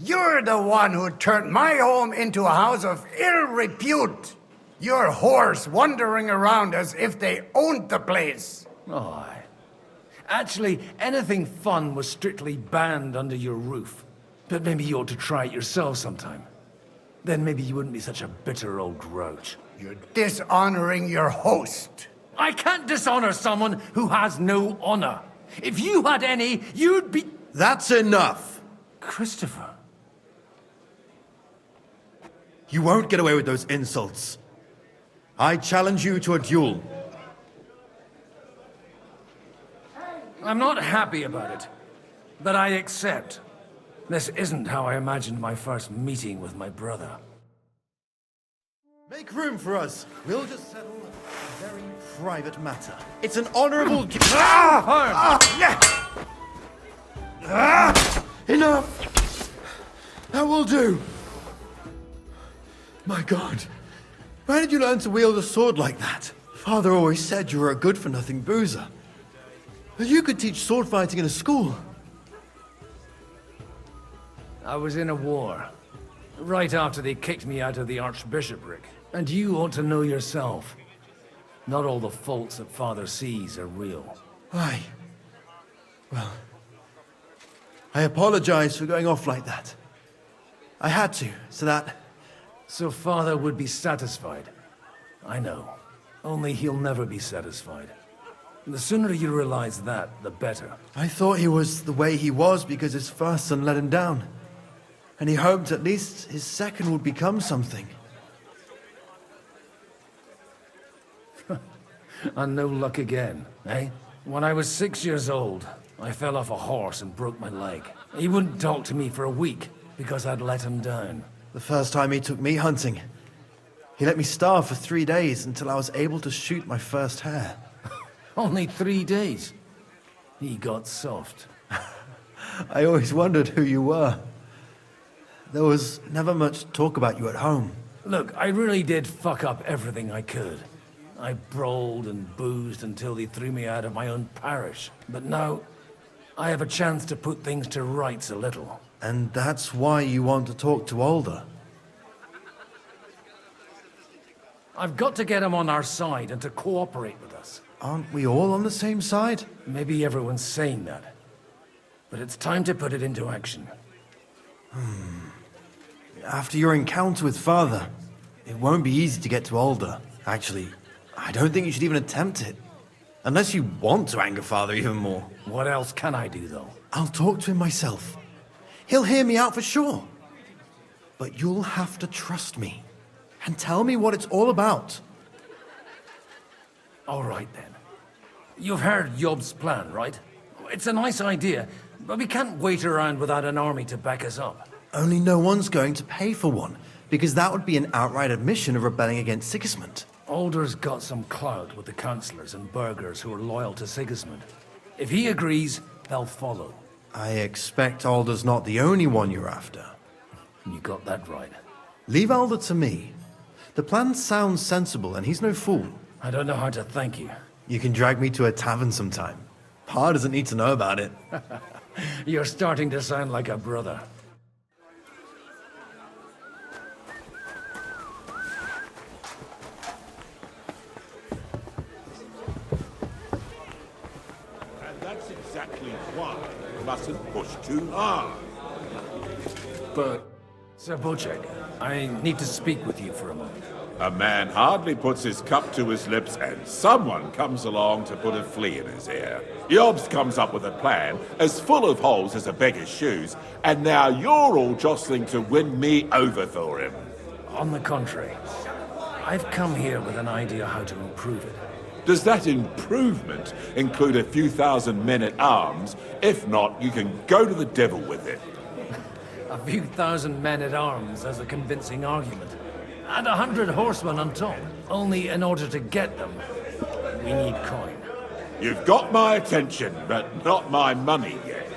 You're the one who turned my home into a house of ill repute. Your whores wandering around as if they owned the place. Oh, actually, anything fun was strictly banned under your roof. But maybe you ought to try it yourself sometime. Then maybe you wouldn't be such a bitter old grouch. You're dishonoring your host. I can't dishonor someone who has no honor. If you had any, you'd be... That's enough! Christopher. You won't get away with those insults. I challenge you to a duel. I'm not happy about it, but I accept. This isn't how I imagined my first meeting with my brother. Make room for us. We'll just settle a very private matter. It's an honorable... Enough! That will do. My God. Where did you learn to wield a sword like that? Father always said you were a good-for-nothing boozer. But you could teach sword fighting in a school. I was in a war. Right after they kicked me out of the Archbishopric. And you ought to know yourself. Not all the faults that Father sees are real. Aye. Well, I apologize for going off like that. I had to, so that... So Father would be satisfied. I know. Only he'll never be satisfied. The sooner you realize that, the better. I thought he was the way he was because his first son let him down. And he hoped at least his second would become something. And no luck again, eh? When I was 6 years old, I fell off a horse and broke my leg. He wouldn't talk to me for a week because I'd let him down. The first time he took me hunting, he let me starve for 3 days until I was able to shoot my first hare. Only 3 days. He got soft. I always wondered who you were. There was never much talk about you at home. Look, I really did fuck up everything I could. I brawled and boozed until they threw me out of my own parish. But now, I have a chance to put things to rights a little. And that's why you want to talk to Alder? I've got to get him on our side and to cooperate with us. Aren't we all on the same side? Maybe everyone's saying that. But it's time to put it into action. After your encounter with Father, it won't be easy to get to Alder. Actually, I don't think you should even attempt it. Unless you want to anger Father even more. What else can I do, though? I'll talk to him myself. He'll hear me out for sure. But you'll have to trust me. And tell me what it's all about. All right, then. You've heard Yob's plan, right? It's a nice idea, but we can't wait around without an army to back us up. Only no one's going to pay for one, because that would be an outright admission of rebelling against Sigismund. Alder's got some clout with the councillors and burghers who are loyal to Sigismund. If he agrees, they'll follow. I expect Alder's not the only one you're after. You got that right. Leave Alder to me. The plan sounds sensible, and he's no fool. I don't know how to thank you. You can drag me to a tavern sometime. Pa doesn't need to know about it. You're starting to sound like a brother. And that's exactly why we mustn't push too hard. But, Sir Bocek, I need to speak with you for a moment. A man hardly puts his cup to his lips and someone comes along to put a flea in his ear. Yobs comes up with a plan as full of holes as a beggar's shoes, and now you're all jostling to win me over for him. On the contrary, I've come here with an idea how to improve it. Does that improvement include a few thousand men at arms? If not, you can go to the devil with it. A few thousand men at arms as a convincing argument. And 100 horsemen on top. Only in order to get them, we need coin. You've got my attention, but not my money yet.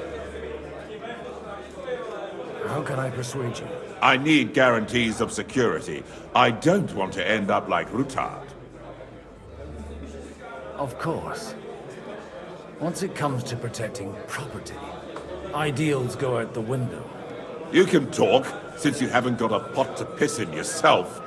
How can I persuade you? I need guarantees of security. I don't want to end up like Ruthard. Of course. Once it comes to protecting property, ideals go out the window. You can talk, since you haven't got a pot to piss in yourself.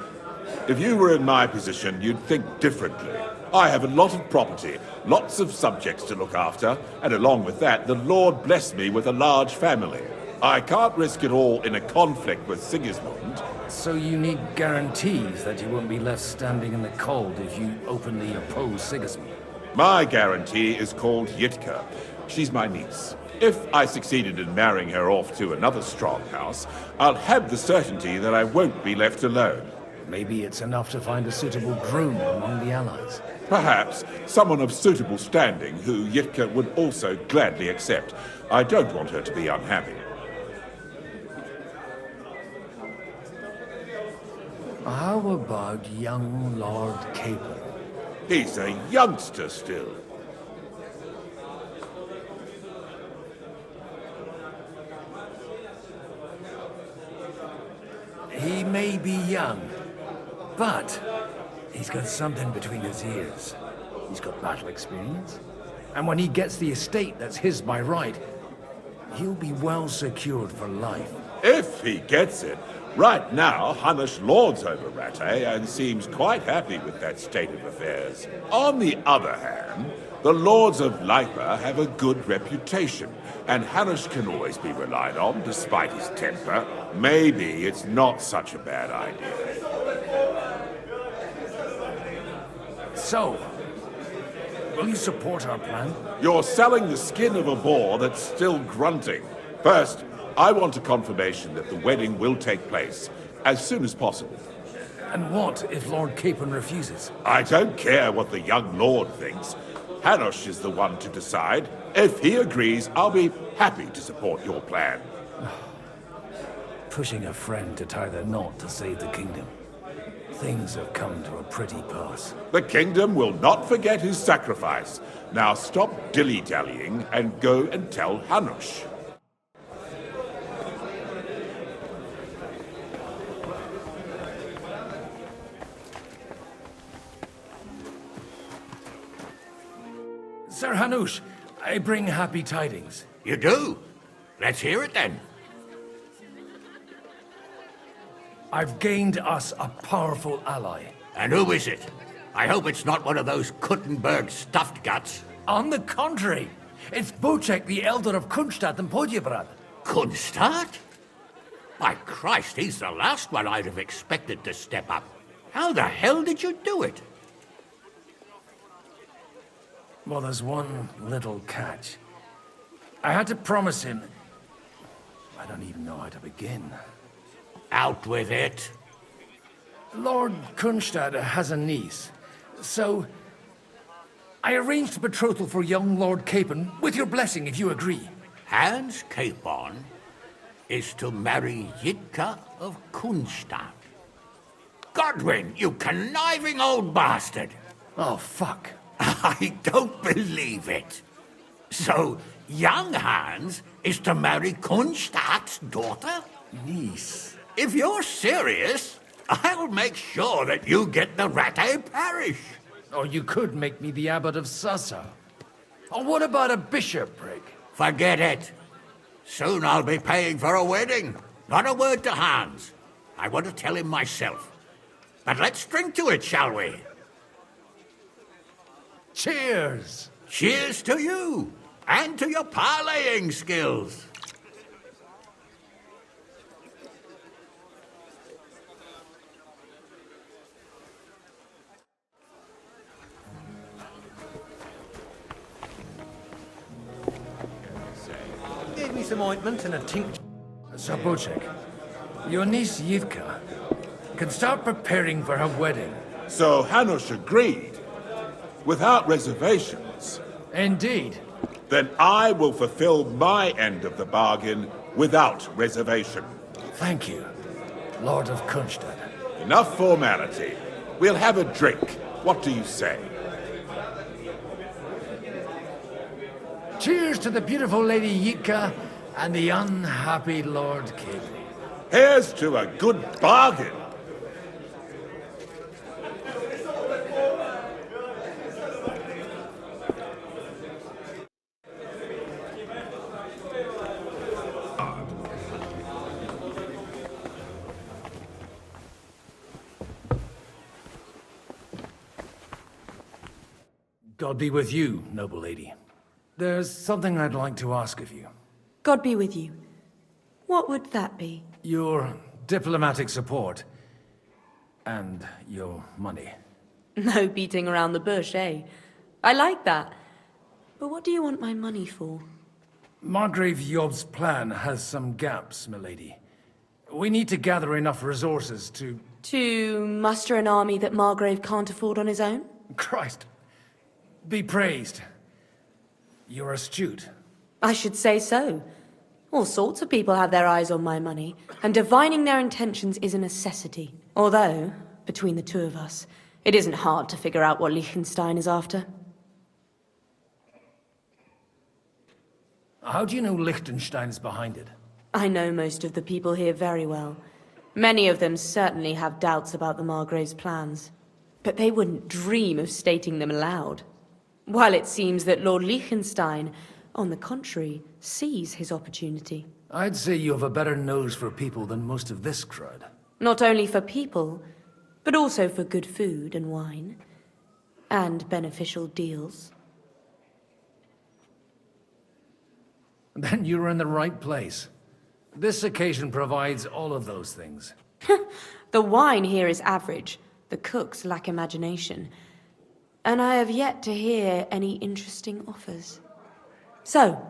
If you were in my position, you'd think differently. I have a lot of property, lots of subjects to look after, and along with that, the Lord blessed me with a large family. I can't risk it all in a conflict with Sigismund. So you need guarantees that you won't be left standing in the cold if you openly oppose Sigismund? My guarantee is called Yitka. She's my niece. If I succeeded in marrying her off to another strong house, I'll have the certainty that I won't be left alone. Maybe it's enough to find a suitable groom among the allies. Perhaps someone of suitable standing who Yitka would also gladly accept. I don't want her to be unhappy. How about young Lord Capon? He's a youngster still. He may be young, but he's got something between his ears. He's got battle experience. And when he gets the estate that's his by right, he'll be well secured for life. If he gets it. Right now, Hanush lords over Rattay and seems quite happy with that state of affairs. On the other hand, the lords of Lipa have a good reputation, and Hanush can always be relied on despite his temper. Maybe it's not such a bad idea. So, will you support our plan? You're selling the skin of a boar that's still grunting. First, I want a confirmation that the wedding will take place as soon as possible. And what if Lord Capon refuses? I don't care what the young lord thinks. Hanush is the one to decide. If he agrees, I'll be happy to support your plan. Pushing a friend to tie the knot to save the kingdom. Things have come to a pretty pass. The kingdom will not forget his sacrifice. Now stop dilly-dallying and go and tell Hanush. Sir Hanush, I bring happy tidings. You do? Let's hear it then. I've gained us a powerful ally. And who is it? I hope it's not one of those Kuttenberg stuffed guts. On the contrary, it's Bocek, the Elder of Kunstadt and Podjebrad. Kunstadt? By Christ, he's the last one I'd have expected to step up. How the hell did you do it? Well, there's one little catch. I had to promise him... I don't even know how to begin. Out with it. Lord Kunstadt has a niece, so... I arranged a betrothal for young Lord Capon, with your blessing if you agree. Hans Capon is to marry Yitka of Kunstadt. Godwin, you conniving old bastard! Oh, fuck. I don't believe it. So, young Hans is to marry Kunstadt's daughter? Niece. If you're serious, I'll make sure that you get the Rattay parish. Or you could make me the abbot of Sassa. Or what about a bishopric? Forget it. Soon I'll be paying for a wedding. Not a word to Hans. I want to tell him myself. But let's drink to it, shall we? Cheers! Cheers to you, and to your parleying skills. Gave me some ointment and a tincture. Sir Bocek, your niece Yitka can start preparing for her wedding. So Hanush agreed, without reservations. Indeed. Then I will fulfill my end of the bargain without reservation. Thank you, Lord of Kunstadt. Enough formality. We'll have a drink. What do you say? Cheers to the beautiful Lady Yitka and the unhappy Lord Capon. Here's to a good bargain. God be with you, noble lady. There's something I'd like to ask of you. God be with you. What would that be? Your diplomatic support. And your money. No beating around the bush, eh? I like that. But what do you want my money for? Margrave Yob's plan has some gaps, milady. We need to gather enough resources to... To muster an army that Margrave can't afford on his own? Christ. Be praised. You're astute. I should say so. All sorts of people have their eyes on my money, and divining their intentions is a necessity. Although, between the two of us, it isn't hard to figure out what Liechtenstein is after. How do you know Liechtenstein's behind it? I know most of the people here very well. Many of them certainly have doubts about the Margrave's plans. But they wouldn't dream of stating them aloud. While it seems that Lord Liechtenstein, on the contrary, sees his opportunity. I'd say you have a better nose for people than most of this crowd. Not only for people, but also for good food and wine. And beneficial deals. Then you're in the right place. This occasion provides all of those things. The wine here is average. The cooks lack imagination. And I have yet to hear any interesting offers. So,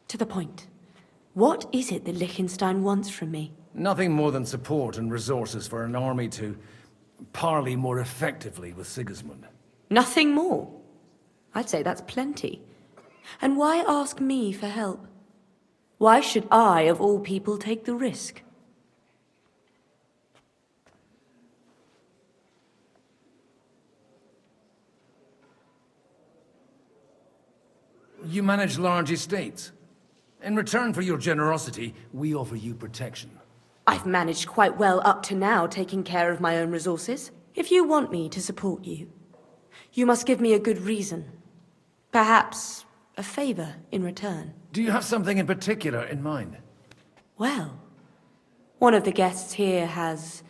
to the point. What is it that Liechtenstein wants from me? Nothing more than support and resources for an army to parley more effectively with Sigismund. Nothing more? I'd say that's plenty. And why ask me for help? Why should I, of all people, take the risk? You manage large estates. In return for your generosity, we offer you protection. I've managed quite well up to now, taking care of my own resources. If you want me to support you, you must give me a good reason. Perhaps a favor in return. Do you have something in particular in mind? Well, one of the guests here has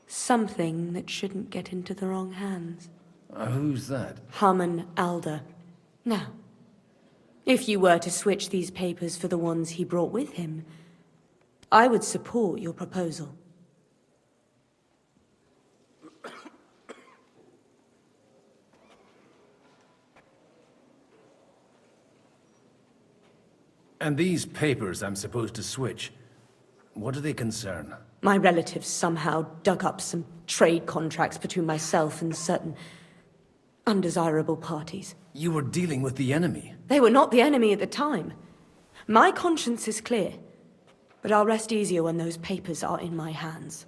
something that shouldn't get into the wrong hands. Who's that? Harmon Alder. Now, if you were to switch these papers for the ones he brought with him, I would support your proposal. And these papers I'm supposed to switch, what do they concern? My relatives somehow dug up some trade contracts between myself and certain undesirable parties. You were dealing with the enemy. They were not the enemy at the time. My conscience is clear, but I'll rest easier when those papers are in my hands.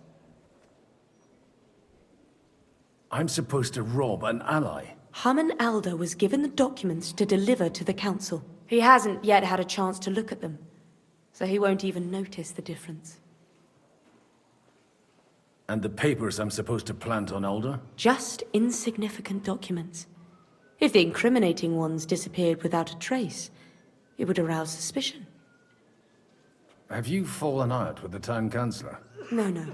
I'm supposed to rob an ally. Harmon Alder was given the documents to deliver to the council. He hasn't yet had a chance to look at them, so he won't even notice the difference. And the papers I'm supposed to plant on Alder? Just insignificant documents. If the incriminating ones disappeared without a trace, it would arouse suspicion. Have you fallen out with the town councillor? No.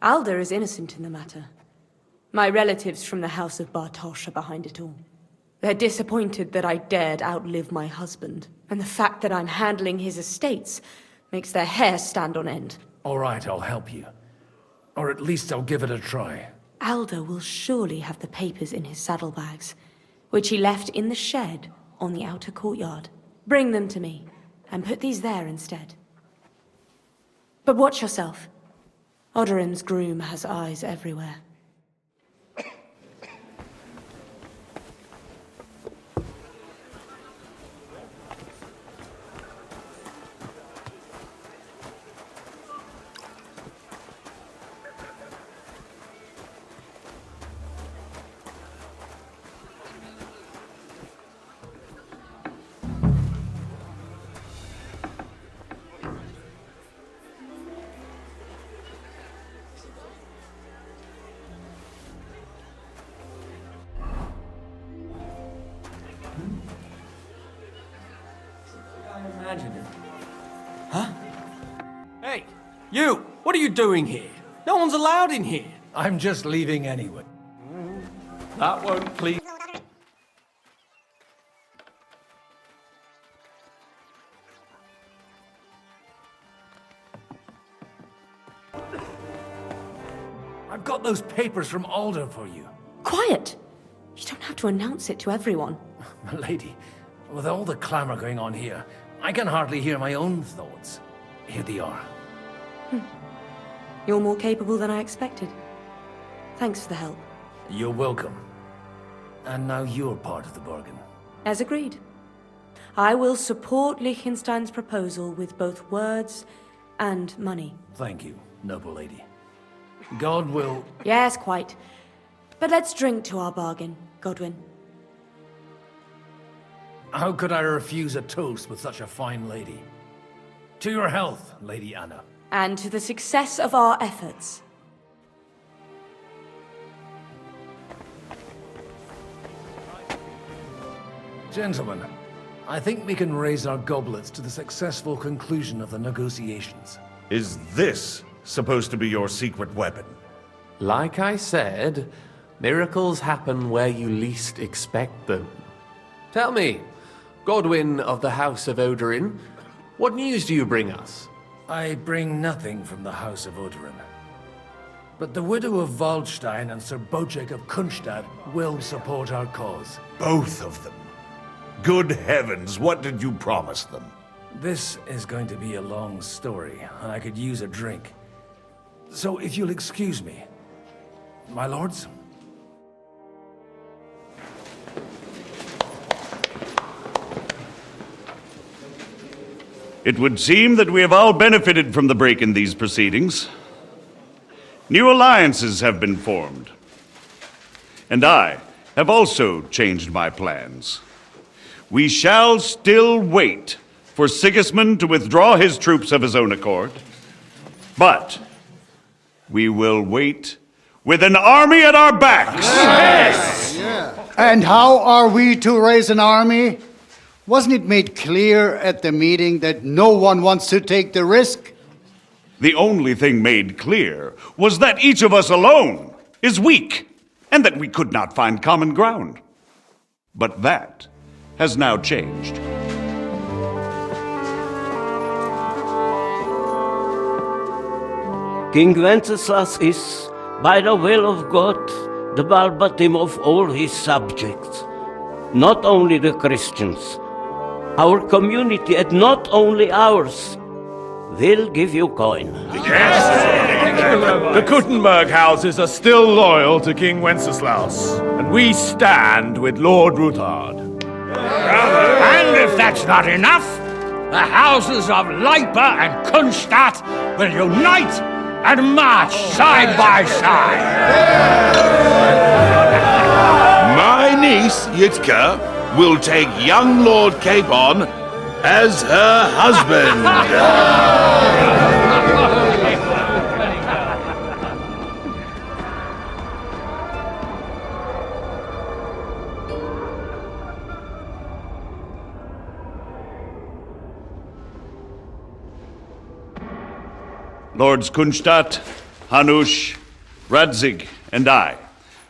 Alder is innocent in the matter. My relatives from the House of Bartosz are behind it all. They're disappointed that I dared outlive my husband, and the fact that I'm handling his estates makes their hair stand on end. All right, I'll help you. Or at least I'll give it a try. Alder will surely have the papers in his saddlebags, which he left in the shed on the outer courtyard. Bring them to me, and put these there instead. But watch yourself. Odorin's groom has eyes everywhere. Huh? Hey, you! What are you doing here? No one's allowed in here. I'm just leaving anyway. That won't please. I've got those papers from Alder for you. Quiet! You don't have to announce it to everyone. My lady, with all the clamor going on here, I can hardly hear my own thoughts. Here they are. You're more capable than I expected. Thanks for the help. You're welcome. And now you're part of the bargain. As agreed. I will support Liechtenstein's proposal with both words and money. Thank you, noble lady. God will... Yes, quite. But let's drink to our bargain, Godwin. How could I refuse a toast with such a fine lady? To your health, Lady Anna. And to the success of our efforts. Gentlemen, I think we can raise our goblets to the successful conclusion of the negotiations. Is this supposed to be your secret weapon? Like I said, miracles happen where you least expect them. Tell me, Godwin of the House of Odorin, what news do you bring us? I bring nothing from the House of Odorin. But the widow of Waldstein and Sir Bojek of Kunstad will support our cause. Both of them? Good heavens, what did you promise them? This is going to be a long story, and I could use a drink. So if you'll excuse me, my lords? It would seem that we have all benefited from the break in these proceedings. New alliances have been formed. And I have also changed my plans. We shall still wait for Sigismund to withdraw his troops of his own accord, but we will wait with an army at our backs. Yes! And how are we to raise an army? Wasn't it made clear at the meeting that no one wants to take the risk? The only thing made clear was that each of us alone is weak, and that we could not find common ground. But that has now changed. King Wenceslas is, by the will of God, the balbatim of all his subjects, not only the Christians. Our community, and not only ours, will give you coin. The Kuttenberg houses are still loyal to King Wenceslaus, and we stand with Lord Ruthard. And if that's not enough, the houses of Leipa and Kunstadt will unite and march side by side. My niece, Yitka, will take young Lord Capon as her husband. Lords Kunstadt, Hanush, Radzig, and I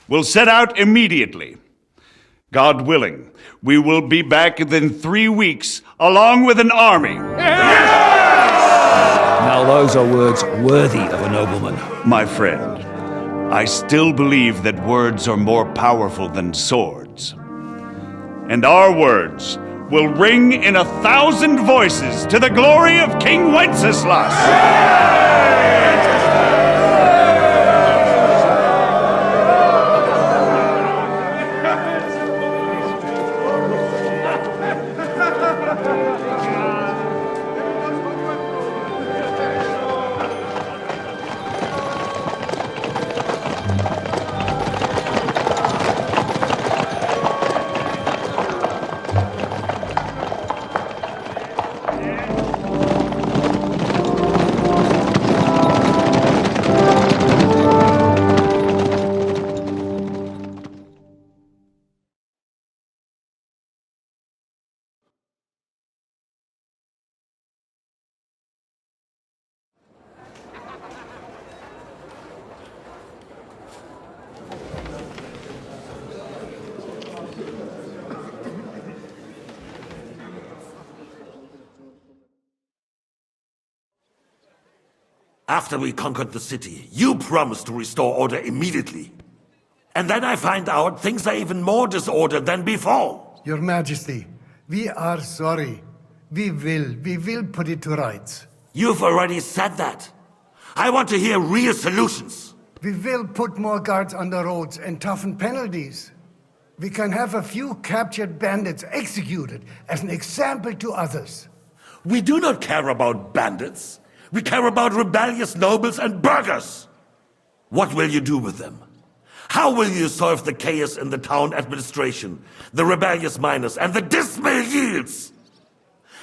will set out immediately. God willing, we will be back within 3 weeks, along with an army. Now those are words worthy of a nobleman. My friend, I still believe that words are more powerful than swords. And our words will ring in 1,000 voices to the glory of King Wenceslas. After we conquered the city, you promised to restore order immediately. And then I find out things are even more disordered than before. Your Majesty, we are sorry. We will put it to rights. You've already said that. I want to hear real solutions. We will put more guards on the roads and toughen penalties. We can have a few captured bandits executed as an example to others. We do not care about bandits. We care about rebellious nobles and burghers. What will you do with them? How will you solve the chaos in the town administration, the rebellious miners, and the dismal yields?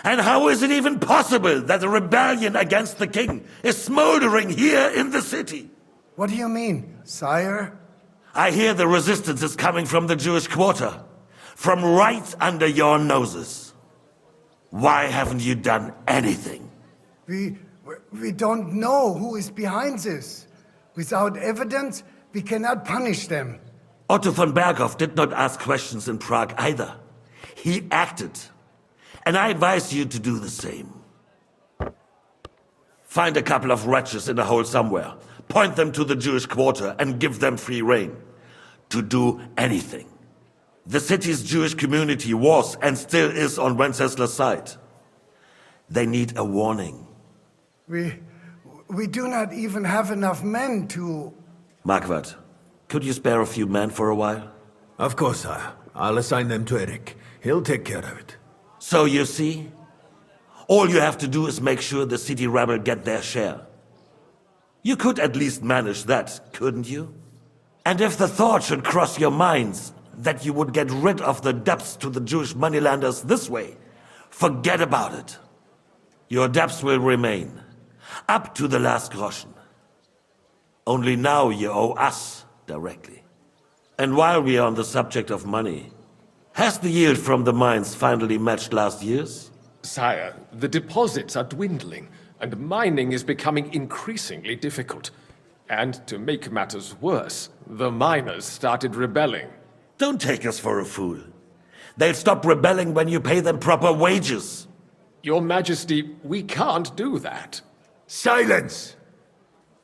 And how is it even possible that a rebellion against the king is smoldering here in the city? What do you mean, sire? I hear the resistance is coming from the Jewish quarter, from right under your noses. Why haven't you done anything? We don't know who is behind this. Without evidence, we cannot punish them. Otto von Berghoff did not ask questions in Prague either. He acted. And I advise you to do the same. Find a couple of wretches in a hole somewhere, point them to the Jewish quarter, and give them free rein to do anything. The city's Jewish community was and still is on Wenceslas' side. They need a warning. We do not even have enough men to... Marquardt, could you spare a few men for a while? Of course, sire. I'll assign them to Eric. He'll take care of it. So you see, all you have to do is make sure the city rebel get their share. You could at least manage that, couldn't you? And if the thought should cross your minds that you would get rid of the debts to the Jewish moneylenders this way, forget about it. Your debts will remain, up to the last groschen. Only now you owe us directly. And while we are on the subject of money, has the yield from the mines finally matched last year's? Sire, the deposits are dwindling, and mining is becoming increasingly difficult. And to make matters worse, the miners started rebelling. Don't take us for a fool. They'll stop rebelling when you pay them proper wages. Your Majesty, we can't do that. Silence!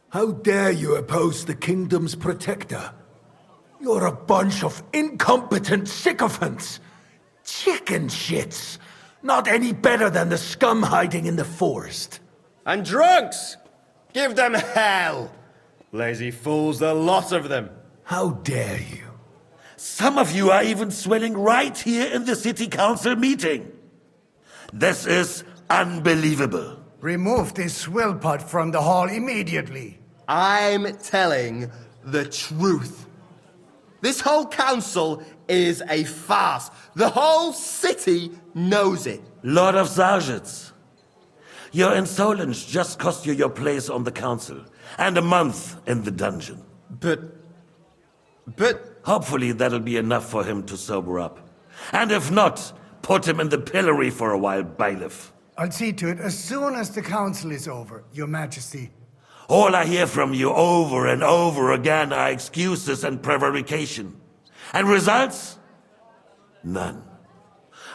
How dare you oppose the kingdom's protector? You're a bunch of incompetent sycophants! Chicken shits! Not any better than the scum hiding in the forest. And drunks! Give them hell! Lazy fools, the lot of them. How dare you? Some of you are even swelling right here in the city council meeting. This is unbelievable. Remove this swill pot from the hall immediately. I'm telling the truth. This whole council is a farce. The whole city knows it. Lord of Sargits, your insolence just cost you your place on the council and a month in the dungeon. But... Hopefully that'll be enough for him to sober up. And if not, put him in the pillory for a while, bailiff. I'll see to it as soon as the council is over, Your Majesty. All I hear from you over and over again are excuses and prevarication. And results? None.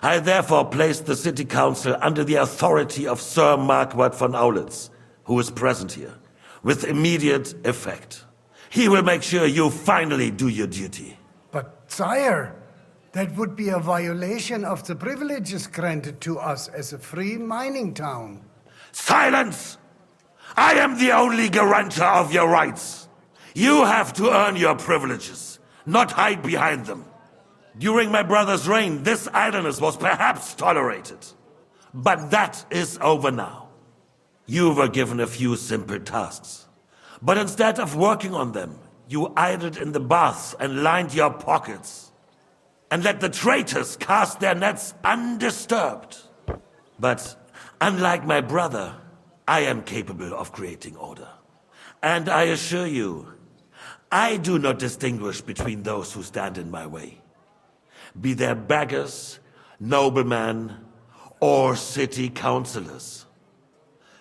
I therefore place the city council under the authority of Sir Marquardt von Aulitz, who is present here, with immediate effect. He will make sure you finally do your duty. But, sire, that would be a violation of the privileges granted to us as a free mining town. Silence! I am the only guarantor of your rights. You have to earn your privileges, not hide behind them. During my brother's reign, this idleness was perhaps tolerated. But that is over now. You were given a few simple tasks. But instead of working on them, you idled in the baths and lined your pockets. And let the traitors cast their nets undisturbed. But unlike my brother, I am capable of creating order. And I assure you, I do not distinguish between those who stand in my way. Be they beggars, noblemen, or city councillors.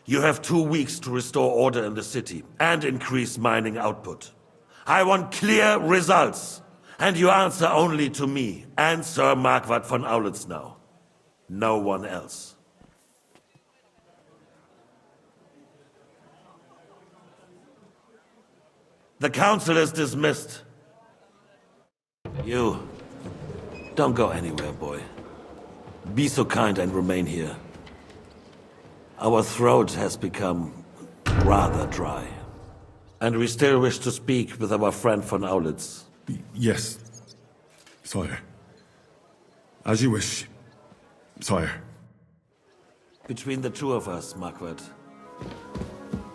You have 2 weeks to restore order in the city and increase mining output. I want clear results, and you answer only to me and Sir Marquardt von Aulitz now. No one else. The council is dismissed. You, don't go anywhere, boy. Be so kind and remain here. Our throat has become rather dry. And we still wish to speak with our friend von Aulitz. Yes, sire. As you wish, sire. Between the two of us, Marquardt,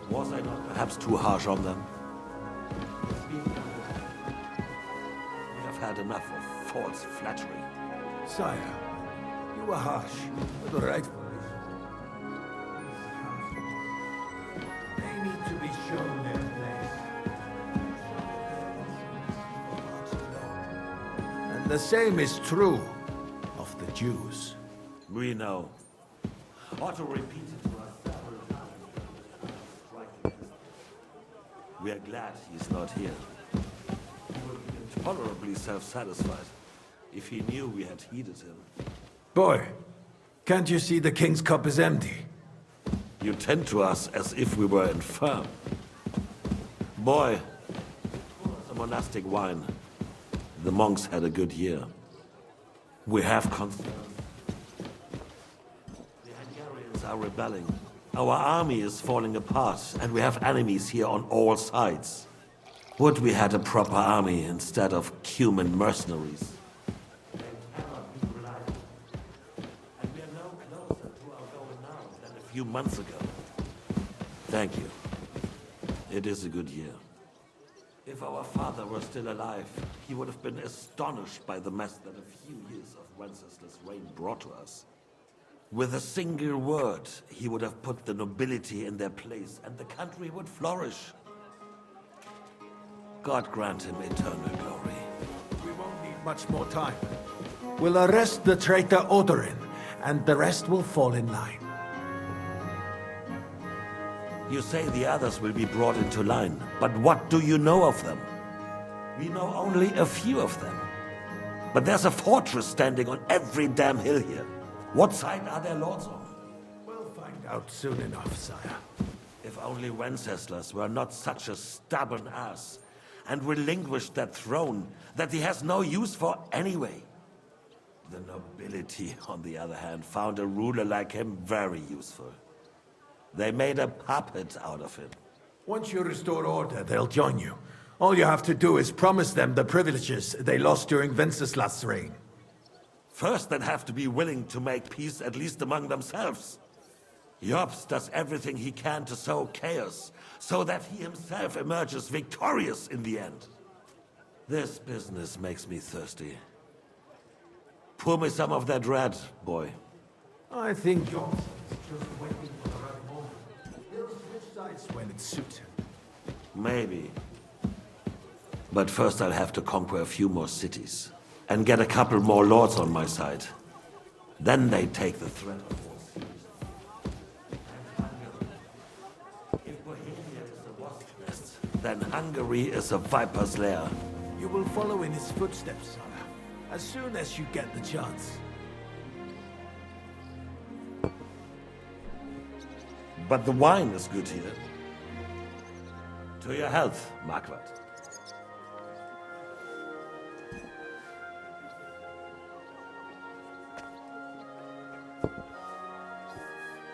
was I not perhaps too harsh on them? We have had enough of false flattery. Sire, you were harsh, but rightful. They need to be shown their place. And the same is true of the Jews. We know. Otto repeated to us several times. We are glad he's not here. He would be intolerably self-satisfied if he knew we had heeded him. Boy, can't you see the king's cup is empty? You tend to us as if we were infirm. Boy, the monastic wine. The monks had a good year. We have concerns. The Hungarians are rebelling. Our army is falling apart, and we have enemies here on all sides. Would we had a proper army instead of human mercenaries? And we are no closer to our goal now than a few months ago. Thank you. It is a good year. If our father were still alive, he would have been astonished by the mess that a few years of Wenceslas' reign brought to us. With a single word, he would have put the nobility in their place, and the country would flourish. God grant him eternal glory. much more time. We'll arrest the traitor Odorin, and the rest will fall in line. You say the others will be brought into line, but what do you know of them? We know only a few of them. But there's a fortress standing on every damn hill here. What side are their lords on? We'll find out soon enough, sire. If only Wenceslas were not such a stubborn ass, and relinquished that throne that he has no use for anyway. The nobility, on the other hand, found a ruler like him very useful. They made a puppet out of him. Once you restore order, they'll join you. All you have to do is promise them the privileges they lost during Wenceslas' reign. First, they'd have to be willing to make peace at least among themselves. Jobs does everything he can to sow chaos, so that he himself emerges victorious in the end. This business makes me thirsty. Pour me some of that red, boy. I think Johnson is just waiting for the right moment. He'll switch sides when it suits him. Maybe. But first I'll have to conquer a few more cities, and get a couple more lords on my side. Then they take the threat of war seriously. If Bohemia is a wasp's nest, then Hungary is a viper's lair. You will follow in his footsteps, sire, as soon as you get the chance. But the wine is good here. To your health, Marquardt.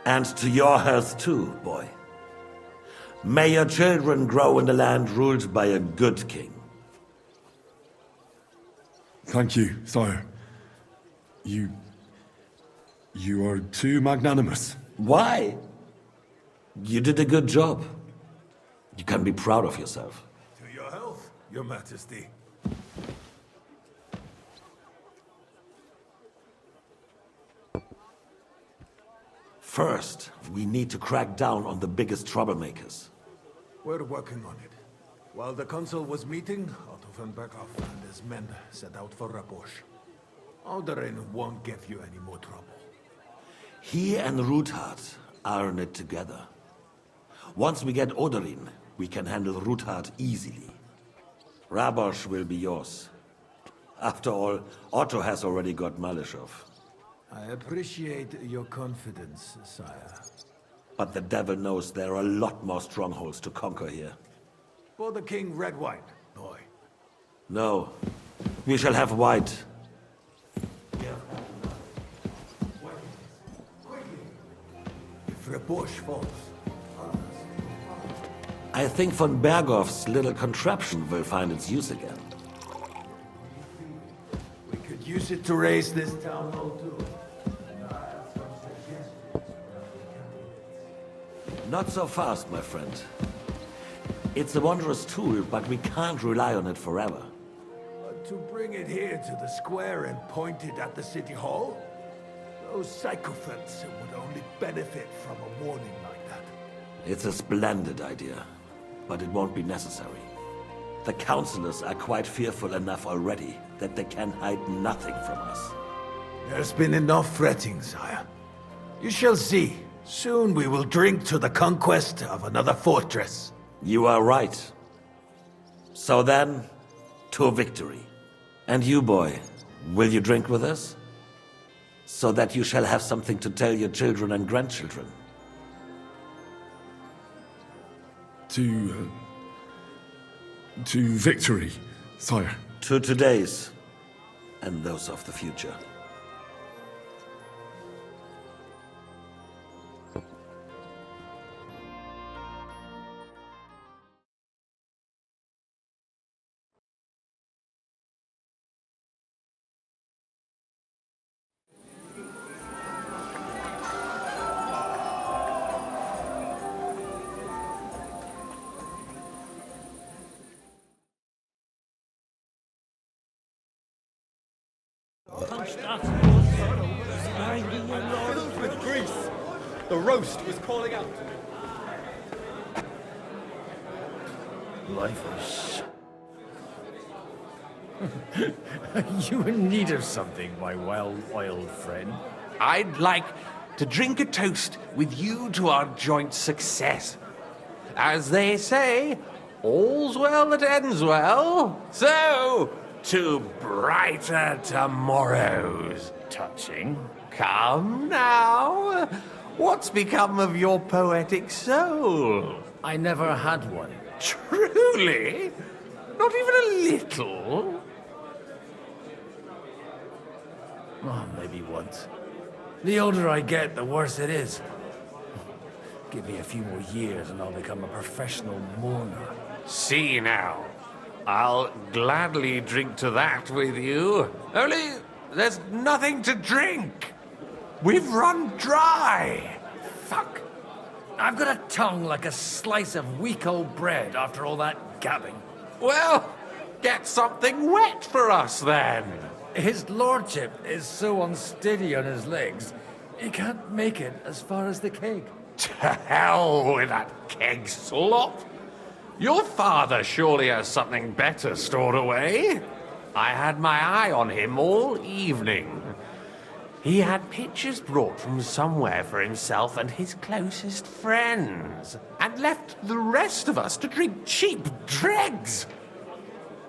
And to your health too, boy. May your children grow in a land ruled by a good king. Thank you, sire. You are too magnanimous. Why? You did a good job. You can be proud of yourself. To your health, your majesty. First, we need to crack down on the biggest troublemakers. We're working on it. While the consul was meeting, Otto von Berghoff and his men set out for Rabosch. Alderin won't give you any more trouble. He and Ruthard are in it together. Once we get Odorin, we can handle Ruthard easily. Rabosch will be yours. After all, Otto has already got Malishov. I appreciate your confidence, sire. But the devil knows there are a lot more strongholds to conquer here. For the king, red wine, boy. No, we shall have white. If Rabosch falls, I think von Berghoff's little contraption will find its use again. we could use it to raise this town hall too. Not so fast, my friend. It's a wondrous tool, but we can't rely on it forever. But to bring it here to the square and point it at the city hall? Those sycophants would only benefit from a warning like that. It's a splendid idea, but it won't be necessary. The councillors are quite fearful enough already that they can hide nothing from us. There's been enough fretting, sire. You shall see. Soon we will drink to the conquest of another fortress. You are right. So then, to victory. And you, boy, will you drink with us? So that you shall have something to tell your children and grandchildren. To victory, sire. To today's, and those of the future. Filled with grease. The roast was calling out to me. Life is... You in need of something, my well-oiled friend? I'd like to drink a toast with you to our joint success. As they say, all's well that ends well. So, to brighter tomorrows. Touching. Come now. What's become of your poetic soul? I never had one. Truly? Not even a little? Oh, maybe once. The older I get, the worse it is. Give me a few more years and I'll become a professional mourner. See now. I'll gladly drink to that with you. Only, there's nothing to drink. We've run dry. Fuck. I've got a tongue like a slice of weak old bread after all that gabbing. Well, get something wet for us then. His lordship is so unsteady on his legs, he can't make it as far as the keg. To hell with that keg slop. Your father surely has something better stored away. I had my eye on him all evening. He had pictures brought from somewhere for himself and his closest friends, and left the rest of us to drink cheap dregs.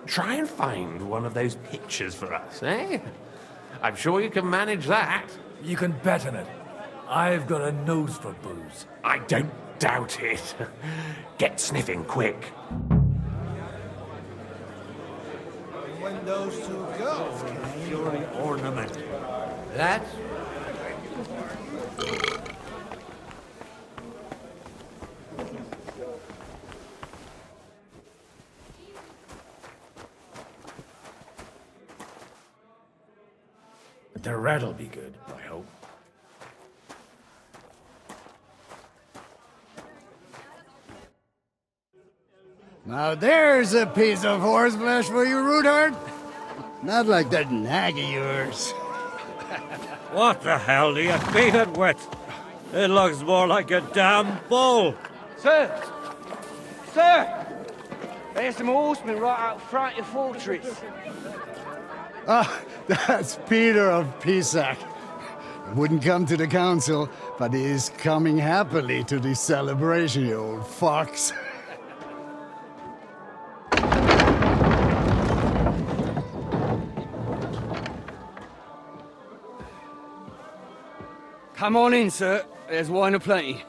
Try and find one of those pictures for us, eh? I'm sure you can manage that. You can bet on it. I've got a nose for booze. I don't doubt it. Get sniffing quick. When those two girls can fury ornament. That's The red'll be good, I hope. Now there's a piece of horseflesh for you, Ruthard. Not like that nag of yours. What the hell do you feed it with? It looks more like a damn bull. Sir! Sir! There's some horsemen right out front of your fortress. Ah, that's Peter of Pisac. Wouldn't come to the council, but he is coming happily to the celebration, you old fox. Come on in, sir. There's wine aplenty.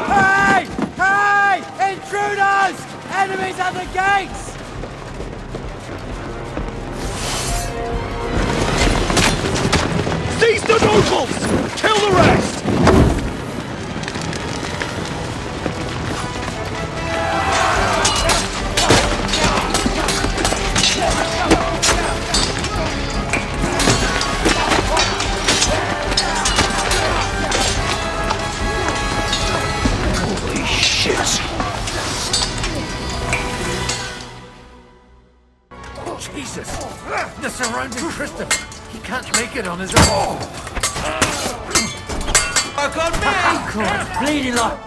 Hey! Hey! Intruders! Enemies at the gates! Seize the nobles! Kill the rest! Holy shit! Jesus! They're surrounding Christopher. He can't make it on his own. Work on me! God, bleeding like...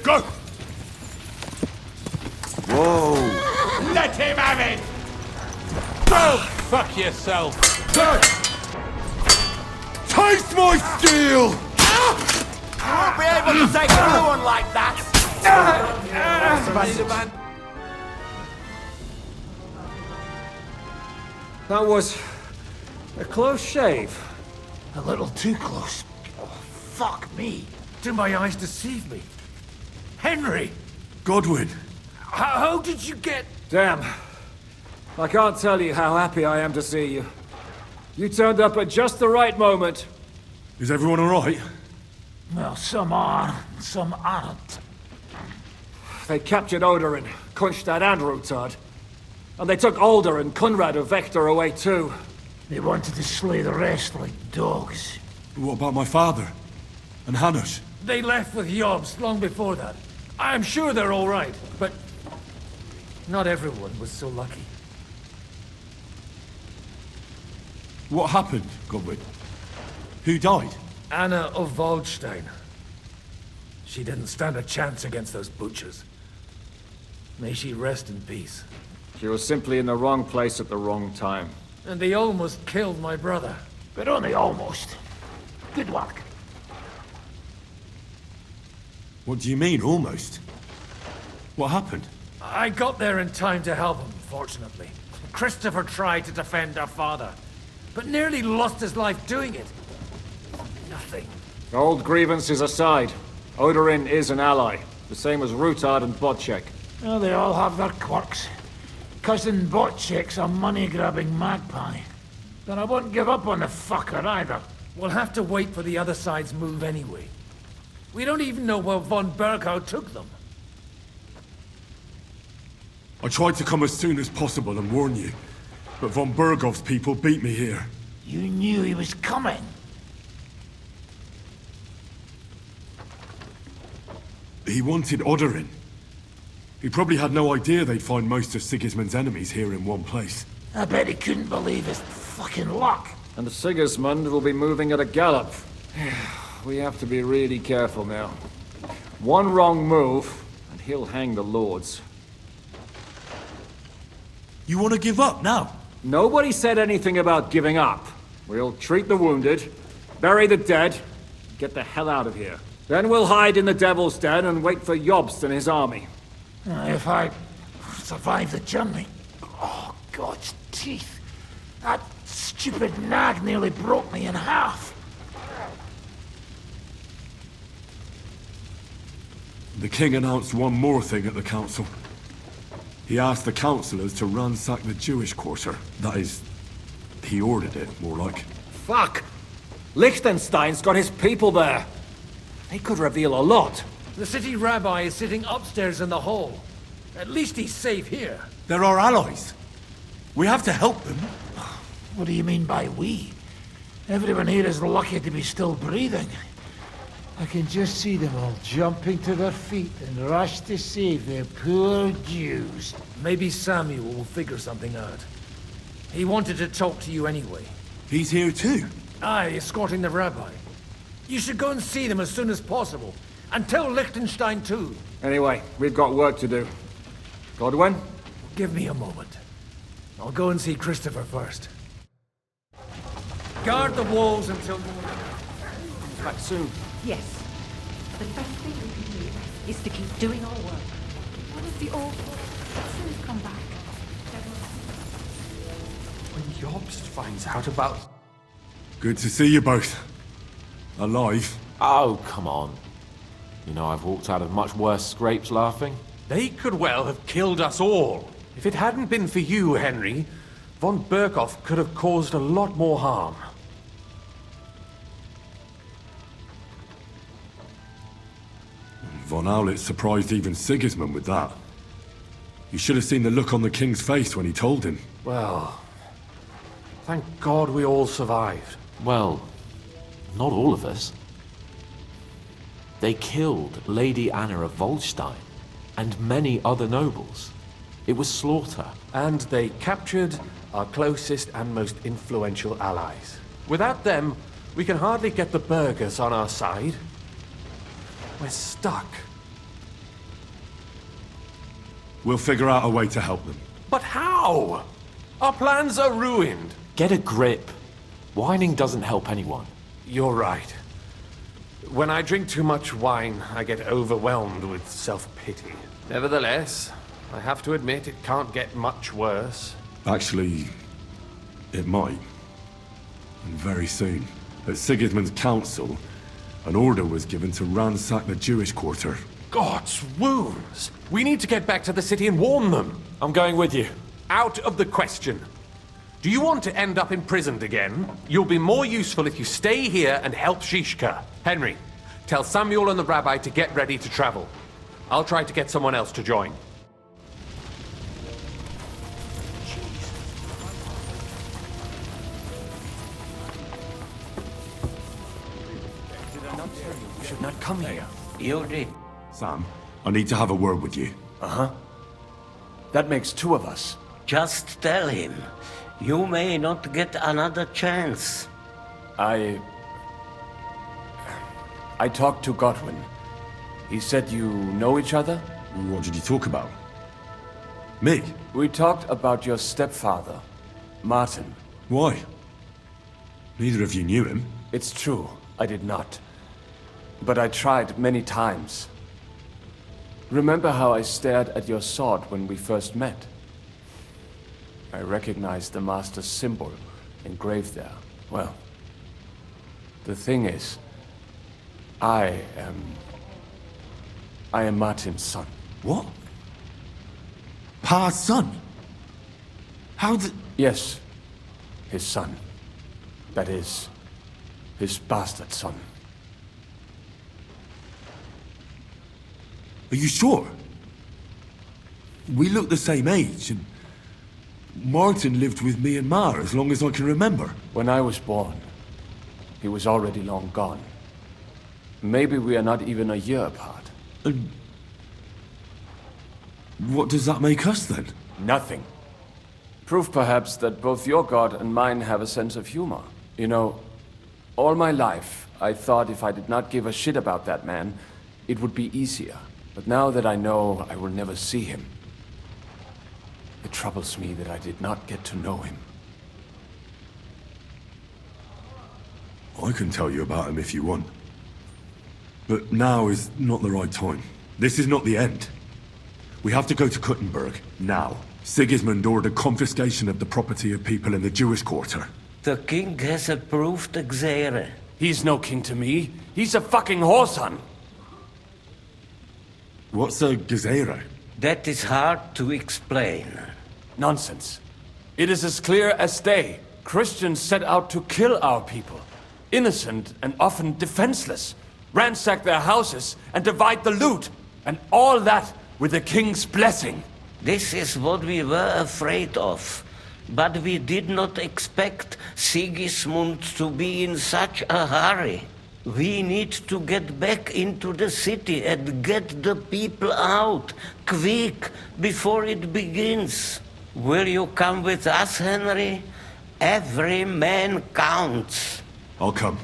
Go! Whoa! Let him have it! Go! Fuck yourself! Taste my steel! You won't be able to take everyone like that! That was a close shave. A little too close. Oh, fuck me. Do my eyes deceive me? Henry! Godwin, How did you get... Damn. I can't tell you how happy I am to see you. You turned up at just the right moment. Is everyone alright? Well, some are, some aren't. They captured Odorin, Kunstad and Rutard. And they took Alder and Kunrad of Vector away too. They wanted to slay the rest like dogs. What about my father? And Hanush? They left with Yobs long before that. I'm sure they're all right, but not everyone was so lucky. What happened, Godwin? Who died? Anna of Waldstein. She didn't stand a chance against those butchers. May she rest in peace. She was simply in the wrong place at the wrong time. And they almost killed my brother. But only almost. Good work. What do you mean, almost? What happened? I got there in time to help him, fortunately. Christopher tried to defend our father, but nearly lost his life doing it. Nothing. Old grievances aside, Odorin is an ally. The same as Rutard and Bocek. Well, they all have their quirks. Cousin Bocek's a money-grabbing magpie. But I won't give up on the fucker either. We'll have to wait for the other side's move anyway. We don't even know where von Berghow took them. I tried to come as soon as possible and warn you, but von Bergov's people beat me here. You knew he was coming. He wanted Odorin. He probably had no idea they'd find most of Sigismund's enemies here in one place. I bet he couldn't believe his fucking luck. And Sigismund will be moving at a gallop. We have to be really careful now. One wrong move, and he'll hang the lords. You want to give up now? Nobody said anything about giving up. We'll treat the wounded, bury the dead, get the hell out of here. Then we'll hide in the Devil's Den and wait for Jobst and his army. If I survive the journey... Oh, God's teeth. That stupid nag nearly broke me in half. The king announced one more thing at the council. He asked the councillors to ransack the Jewish quarter. That is, he ordered it, more like. Fuck! Liechtenstein's got his people there. They could reveal a lot. The city rabbi is sitting upstairs in the hall. At least he's safe here. They're our allies. We have to help them. What do you mean by we? Everyone here is lucky to be still breathing. I can just see them all jumping to their feet and rush to save their poor Jews. Maybe Samuel will figure something out. He wanted to talk to you anyway. He's here too? Aye, escorting the rabbi. You should go and see them as soon as possible. And tell Liechtenstein too. Anyway, we've got work to do. Godwin? Give me a moment. I'll go and see Christopher first. Guard the walls until morning. Back soon. Yes. The best thing we can do is to keep doing our work. What is the awful? Soon come back. When Jobst finds out about... Good to see you both. Alive. Oh, come on. You know I've walked out of much worse scrapes laughing. They could well have killed us all. If it hadn't been for you, Henry, von Berkhoff could have caused a lot more harm. Von Aulitz surprised even Sigismund with that. You should have seen the look on the king's face when he told him. Well, thank God we all survived. Well, not all of us. They killed Lady Anna of Waldstein and many other nobles. It was slaughter. And they captured our closest and most influential allies. Without them, we can hardly get the burghers on our side. We're stuck. We'll figure out a way to help them. But how? Our plans are ruined. Get a grip. Whining doesn't help anyone. You're right. When I drink too much wine, I get overwhelmed with self-pity. Nevertheless, I have to admit it can't get much worse. Actually, it might. And very soon. At Sigismund's council, an order was given to ransack the Jewish quarter. God's wounds! We need to get back to the city and warn them. I'm going with you. Out of the question. Do you want to end up imprisoned again? You'll be more useful if you stay here and help Shishka. Henry, tell Samuel and the rabbi to get ready to travel. I'll try to get someone else to join. Did I not tell you we should not come here? You did. Sam, I need to have a word with you. Uh-huh. That makes two of us. Just tell him. You may not get another chance. I talked to Godwin. He said you know each other? What did you talk about? Me? We talked about your stepfather, Martin. Why? Neither of you knew him. It's true, I did not. But I tried many times. Remember how I stared at your sword when we first met? I recognized the Master's symbol engraved there. Well, the thing is, I am Martin's son. What? Pa's son? How did... Yes, his son. That is, his bastard son. Are you sure? We look the same age, and Martin lived with me and Ma as long as I can remember. When I was born, he was already long gone. Maybe we are not even a year apart. And what does that make us then? Nothing. Proof perhaps that both your God and mine have a sense of humor. You know, all my life, I thought if I did not give a shit about that man, it would be easier. But now that I know I will never see him, it troubles me that I did not get to know him. I can tell you about him if you want. But now is not the right time. This is not the end. We have to go to Kuttenberg, now. Sigismund ordered confiscation of the property of people in the Jewish quarter. The king has approved Xere. He's no king to me. He's a fucking whoreson. What's a Gezerah? That is hard to explain. Nonsense. It is as clear as day. Christians set out to kill our people. Innocent and often defenseless. Ransack their houses and divide the loot. And all that with the king's blessing. This is what we were afraid of. But we did not expect Sigismund to be in such a hurry. We need to get back into the city and get the people out, quick, before it begins. Will you come with us, Henry? Every man counts. I'll come.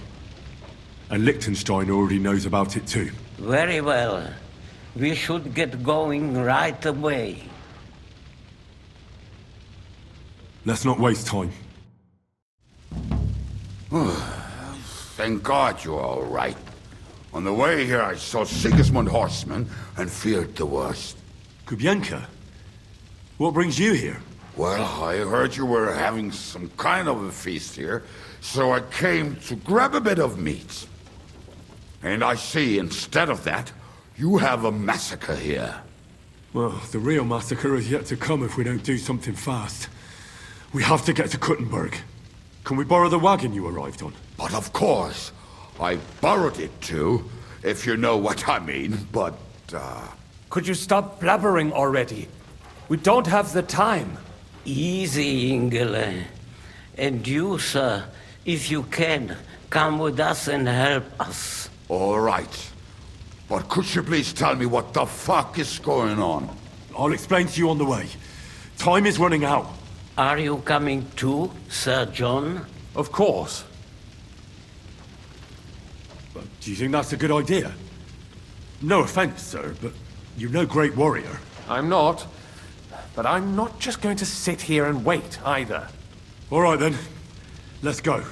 And Liechtenstein already knows about it too. Very well. We should get going right away. Let's not waste time. Thank God you're all right. On the way here, I saw Sigismund horsemen and feared the worst. Kubienka? What brings you here? Well, I heard you were having some kind of a feast here, so I came to grab a bit of meat. And I see, instead of that, you have a massacre here. Well, the real massacre is yet to come if we don't do something fast. We have to get to Kuttenberg. Can we borrow the wagon you arrived on? But of course. I borrowed it too, if you know what I mean, but, Could you stop blabbering already? We don't have the time. Easy, Ingele. And you, sir, if you can, come with us and help us. All right. But could you please tell me what the fuck is going on? I'll explain to you on the way. Time is running out. Are you coming too, Sir John? Of course. But do you think that's a good idea? No offense, sir, but you're no great warrior. I'm not. But I'm not just going to sit here and wait, either. All right, then. Let's go.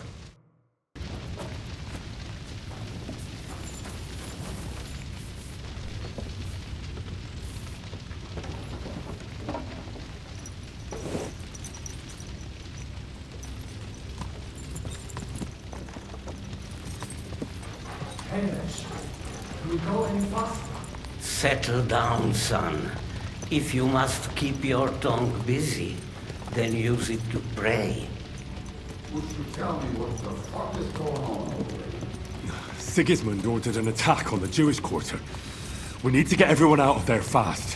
Settle down, son. If you must keep your tongue busy, then use it to pray. Would you tell me what the fuck is going on over there? Sigismund ordered an attack on the Jewish quarter. We need to get everyone out of there fast.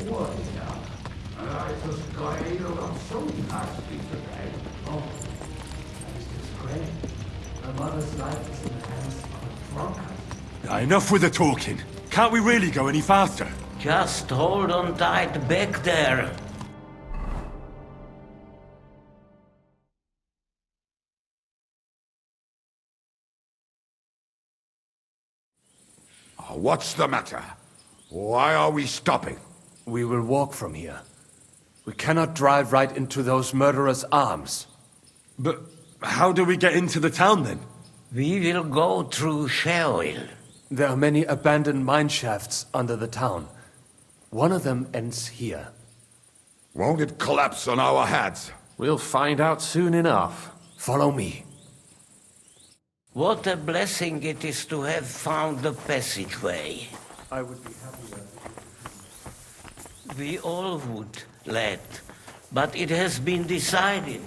What now? And I just got around so nasty today. Oh, that is just great. My mother's life is in the hands of a drunkard. Enough with the talking. Can't we really go any faster? Just hold on tight back there. What's the matter? Why are we stopping? We will walk from here. We cannot drive right into those murderers' arms. But how do we get into the town then? We will go through Sheol. There are many abandoned mine shafts under the town. One of them ends here. Won't it collapse on our heads? We'll find out soon enough. Follow me. What a blessing it is to have found the passageway. I would be happier. We all would, lad. But it has been decided.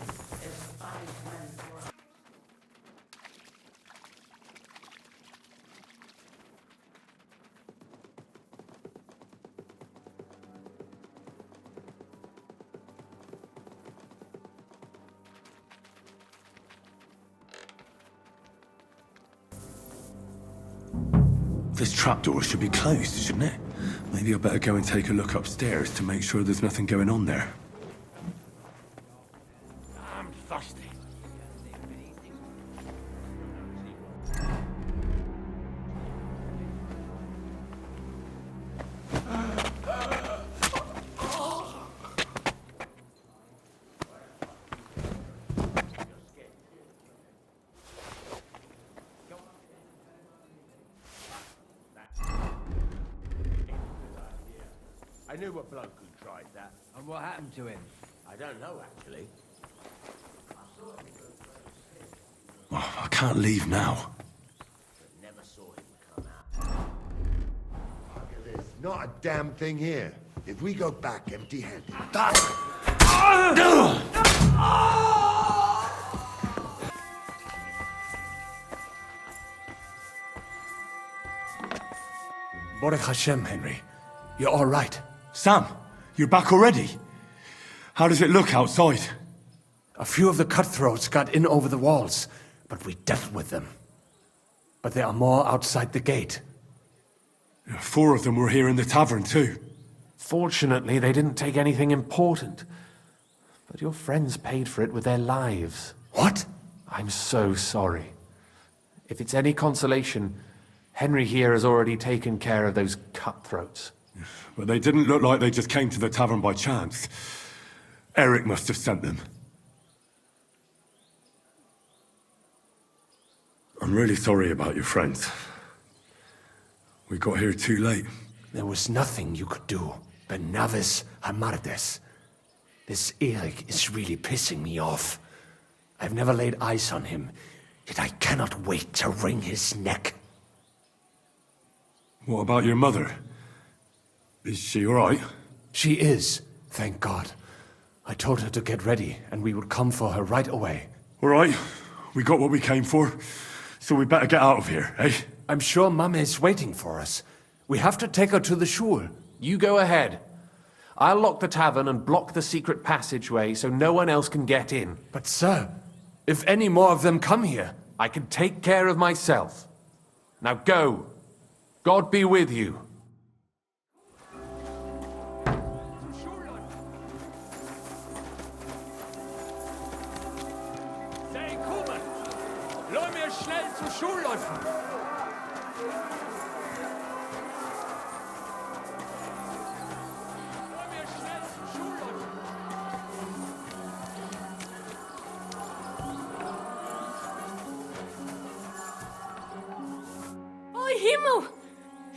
This trapdoor should be closed, shouldn't it? Maybe I better go and take a look upstairs to make sure there's nothing going on there. I'm thirsty. I knew a bloke who tried that. And what happened to him? I don't know, actually. Oh, I can't leave now. Never saw him come out. There's not a damn thing here. If we go back empty-handed... Baruch Hashem, Henry. You're all right. Sam, you're back already? How does it look outside? A few of the cutthroats got in over the walls, but we dealt with them. But there are more outside the gate. 4 of them were here in the tavern too. Fortunately, they didn't take anything important. But your friends paid for it with their lives. What? I'm so sorry. If it's any consolation, Henry here has already taken care of those cutthroats. But they didn't look like they just came to the tavern by chance. Eric must have sent them. I'm really sorry about your friends. We got here too late. There was nothing you could do. Benavis Hamardes. This Eric is really pissing me off. I've never laid eyes on him, yet I cannot wait to wring his neck. What about your mother? Is she all right? She is, thank God. I told her to get ready, and we would come for her right away. All right, we got what we came for, so we better get out of here, eh? I'm sure Mum is waiting for us. We have to take her to the shul. You go ahead. I'll lock the tavern and block the secret passageway so no one else can get in. But sir, if any more of them come here... I can take care of myself. Now go. God be with you.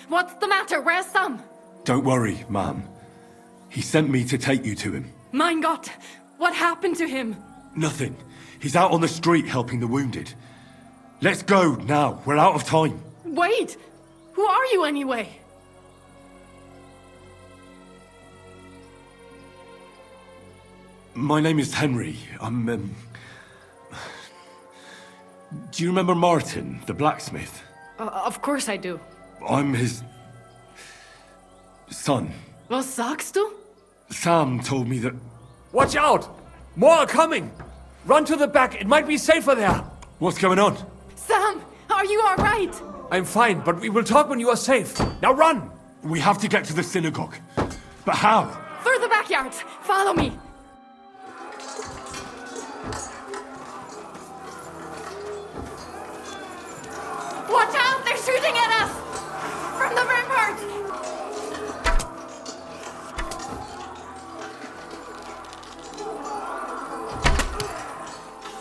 What's the matter? Where's Sam? Don't worry, Ma'am. He sent me to take you to him. Mein Gott, what happened to him? Nothing. He's out on the street helping the wounded. Let's go now. We're out of time. Wait! Who are you anyway? My name is Henry. Do you remember Martin, the blacksmith? Of course I do. I'm his... son. Vad sagst du? Sam told me that... Watch out! More are coming! Run to the back, it might be safer there! What's going on? Sam, are you all right? I'm fine, but we will talk when you are safe. Now run! We have to get to the synagogue. But how? Through the backyard. Follow me. Watch out! They're shooting at us! From the rampart!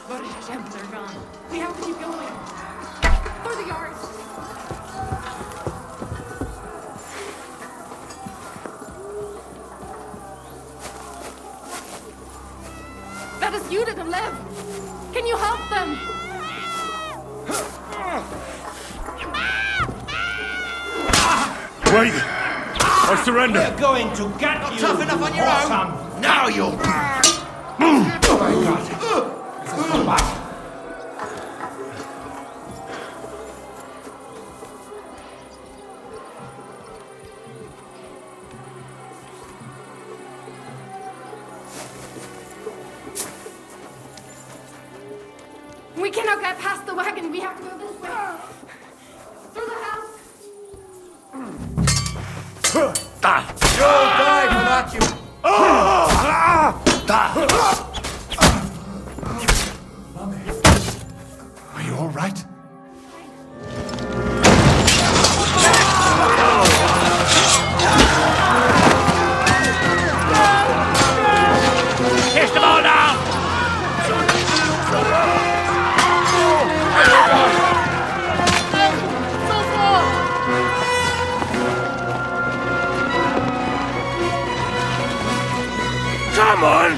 But they're gone. We have to keep going. Through the yards. That is you to the left. Can you help them? Wait! I surrender! We're going to get you! Tough enough on your own! Now you'll... Oh my god. This is so bad. We cannot get past the wagon. We have to go this way. Through the house. You'll die for that, you... Mommy. Are you all right? Kiss them all down! Come on!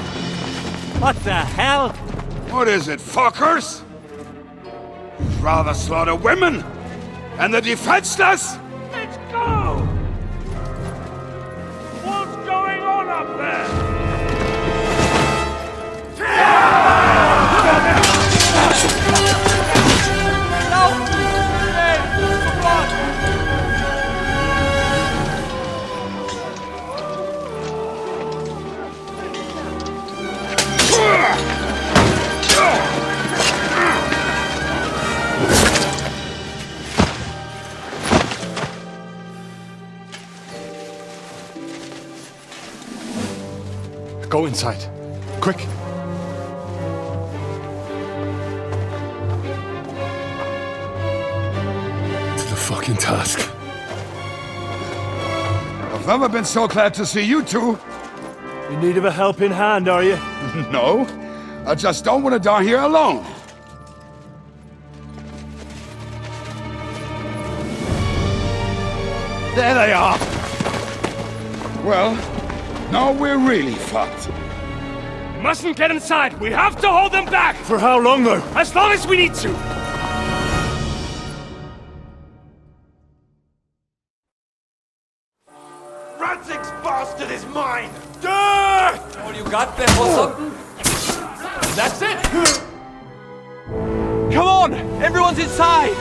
What the hell? What is it, fuckers? Rather slaughter women and the defenseless? Let's go! What's going on up there? Go inside. Quick! To the fucking task. I've never been so glad to see you two. In need of a helping hand, are you? No, I just don't want to die here alone. There they are! Well, now we're really fucked. We mustn't get inside! We have to hold them back! For how long, though? As long as we need to! Ranzig's bastard is mine! All you got there for something? That's it! Come on! Everyone's inside!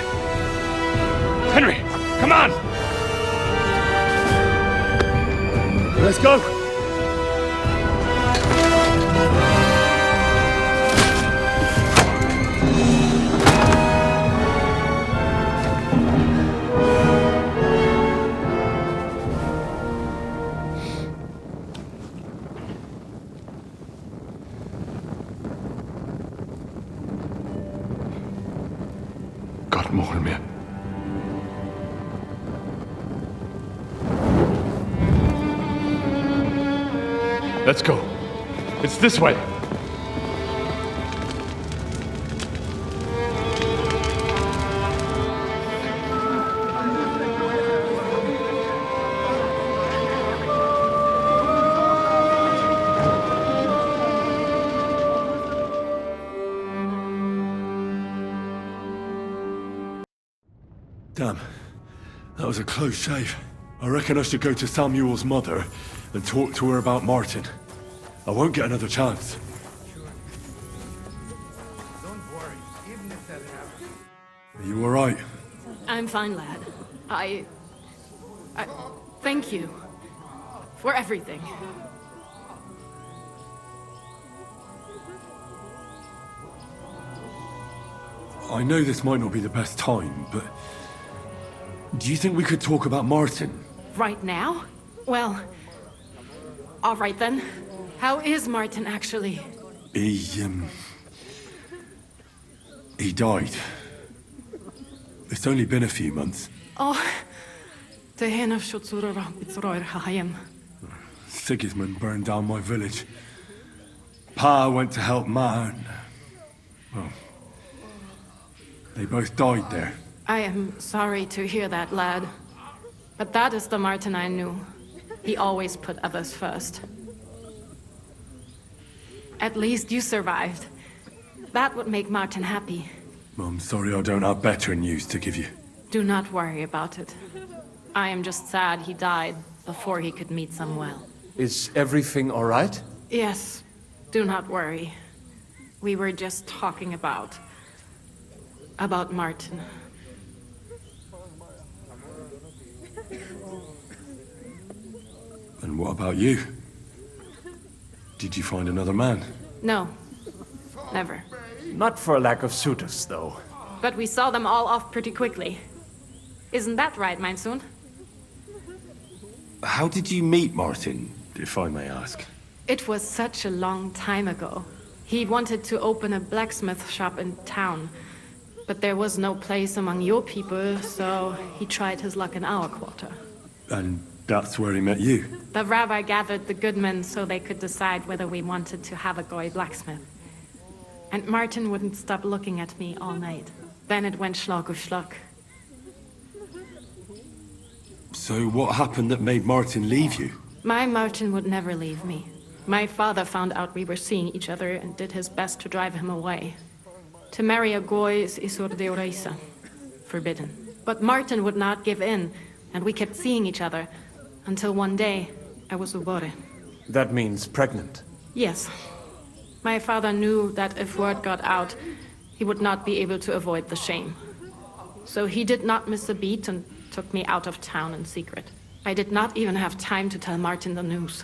Henry, come on! Let's go! God more mir. Let's go. It's this way. Damn. That was a close shave. I reckon I should go to Samuel's mother and talk to her about Martin. I won't get another chance. Don't worry, even if that happens. Are you alright? I'm fine, lad. I thank you for everything. I know this might not be the best time, but... do you think we could talk about Martin? Right now? Well, all right then. How is Martin actually? He died. It's only been a few months. Oh, Sigismund burned down my village. Pa went to help Ma and... well... they both died there. I am sorry to hear that, lad. But that is the Martin I knew. He always put others first. At least you survived. That would make Martin happy. I'm sorry I don't have better news to give you. Do not worry about it. I am just sad he died before he could meet Samuel. Is everything all right? Yes, do not worry. We were just talking about Martin. And what about you? Did you find another man? No, never. Not for a lack of suitors, though. But we saw them all off pretty quickly. Isn't that right, mein Sohn? How did you meet Martin, if I may ask? It was such a long time ago. He wanted to open a blacksmith shop in town, but there was no place among your people, so he tried his luck in our quarter. And that's where he met you? The rabbi gathered the good men so they could decide whether we wanted to have a goy blacksmith. And Martin wouldn't stop looking at me all night. Then it went schlag auf schlag. So what happened that made Martin leave you? My Martin would never leave me. My father found out we were seeing each other and did his best to drive him away. To marry a goy is isur deoraisa, forbidden. But Martin would not give in, and we kept seeing each other, until one day I was ubore. That means pregnant. Yes. My father knew that if word got out, he would not be able to avoid the shame. So he did not miss a beat and took me out of town in secret. I did not even have time to tell Martin the news.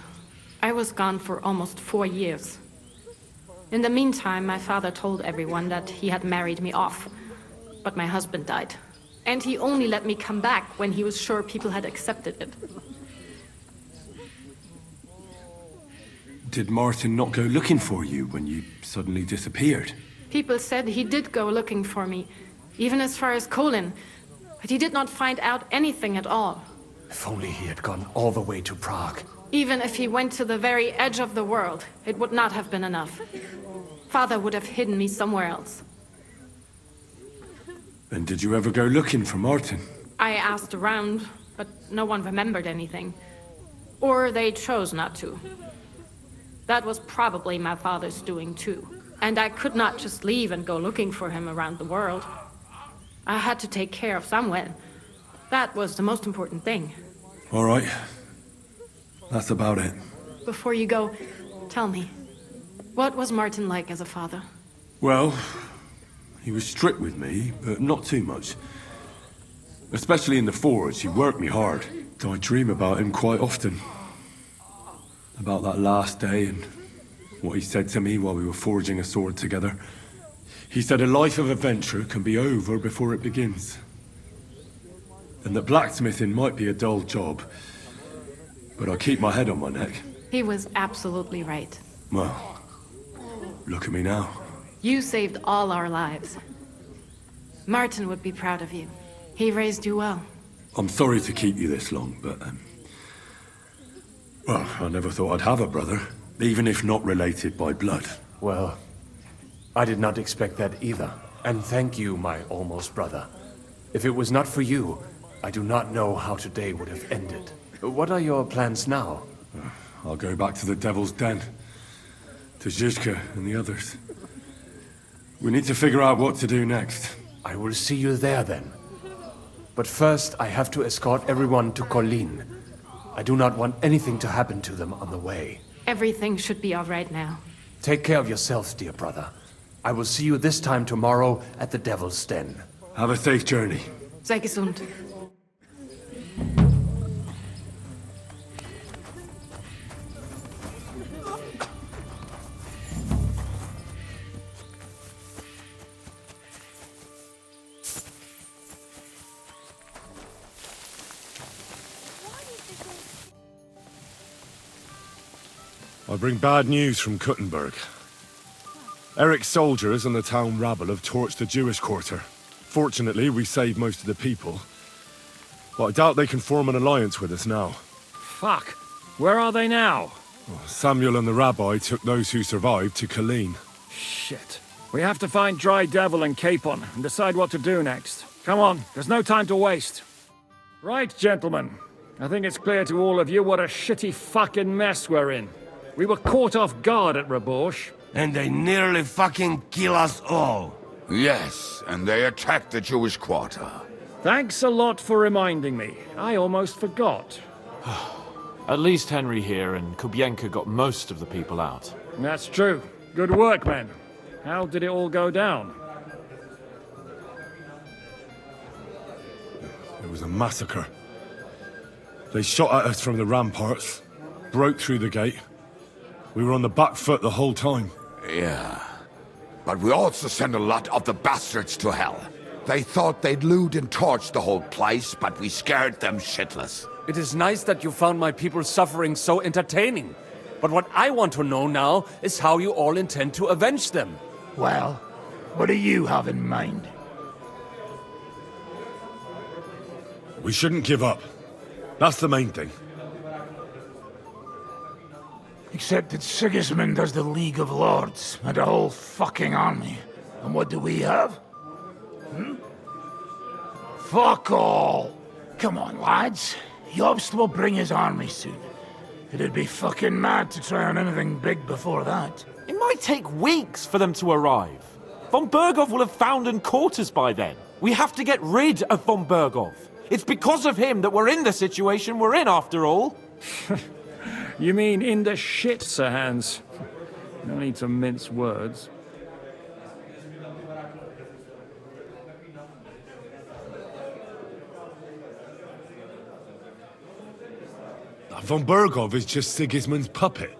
I was gone for almost 4 years. In the meantime, my father told everyone that he had married me off, but my husband died. And he only let me come back when he was sure people had accepted it. Did Martin not go looking for you when you suddenly disappeared? People said he did go looking for me, even as far as Colin, but he did not find out anything at all. If only he had gone all the way to Prague. Even if he went to the very edge of the world, it would not have been enough. Father would have hidden me somewhere else. And did you ever go looking for Martin? I asked around, but no one remembered anything. Or they chose not to. That was probably my father's doing too. And I could not just leave and go looking for him around the world. I had to take care of Samuel. That was the most important thing. All right. That's about it. Before you go, tell me, what was Martin like as a father? Well, he was strict with me, but not too much. Especially in the forge, he worked me hard. I dream about him quite often. About that last day and what he said to me while we were forging a sword together. He said a life of adventure can be over before it begins. And that blacksmithing might be a dull job, but I keep my head on my neck. He was absolutely right. Well, look at me now. You saved all our lives. Martin would be proud of you. He raised you well. I'm sorry to keep you this long, but... well, I never thought I'd have a brother, even if not related by blood. Well, I did not expect that either. And thank you, my almost brother. If it was not for you, I do not know how today would have ended. What are your plans now? I'll go back to the Devil's Den. To Zizka and the others. We need to figure out what to do next. I will see you there then. But first, I have to escort everyone to Colleen. I do not want anything to happen to them on the way. Everything should be all right now. Take care of yourselves, dear brother. I will see you this time tomorrow at the Devil's Den. Have a safe journey. Sei gesund. I bring bad news from Kuttenberg. Eric's soldiers and the town rabble have torched the Jewish quarter. Fortunately, we saved most of the people. But I doubt they can form an alliance with us now. Fuck. Where are they now? Samuel and the rabbi took those who survived to Colleen. Shit. We have to find Dry Devil and Capon and decide what to do next. Come on, there's no time to waste. Right, gentlemen. I think it's clear to all of you what a shitty fucking mess we're in. We were caught off guard at Rabosh. And they nearly fucking kill us all. Yes, and they attacked the Jewish quarter. Thanks a lot for reminding me. I almost forgot. At least Henry here and Kubienka got most of the people out. That's true. Good work, men. How did it all go down? It was a massacre. They shot at us from the ramparts, broke through the gate. We were on the back foot the whole time. Yeah. But we also sent a lot of the bastards to hell. They thought they'd loot and torch the whole place, but we scared them shitless. It is nice that you found my people's suffering so entertaining. But what I want to know now is how you all intend to avenge them. Well, what do you have in mind? We shouldn't give up. That's the main thing. Except that Sigismund has the League of Lords and a whole fucking army. And what do we have? Fuck all! Come on, lads. Jobst will bring his army soon. It'd be fucking mad to try on anything big before that. It might take weeks for them to arrive. Von Berghoff will have found and caught us by then. We have to get rid of Von Berghoff. It's because of him that we're in the situation we're in, after all. You mean in the shit, Sir Hans? No need to mince words. Von Berghoff is just Sigismund's puppet.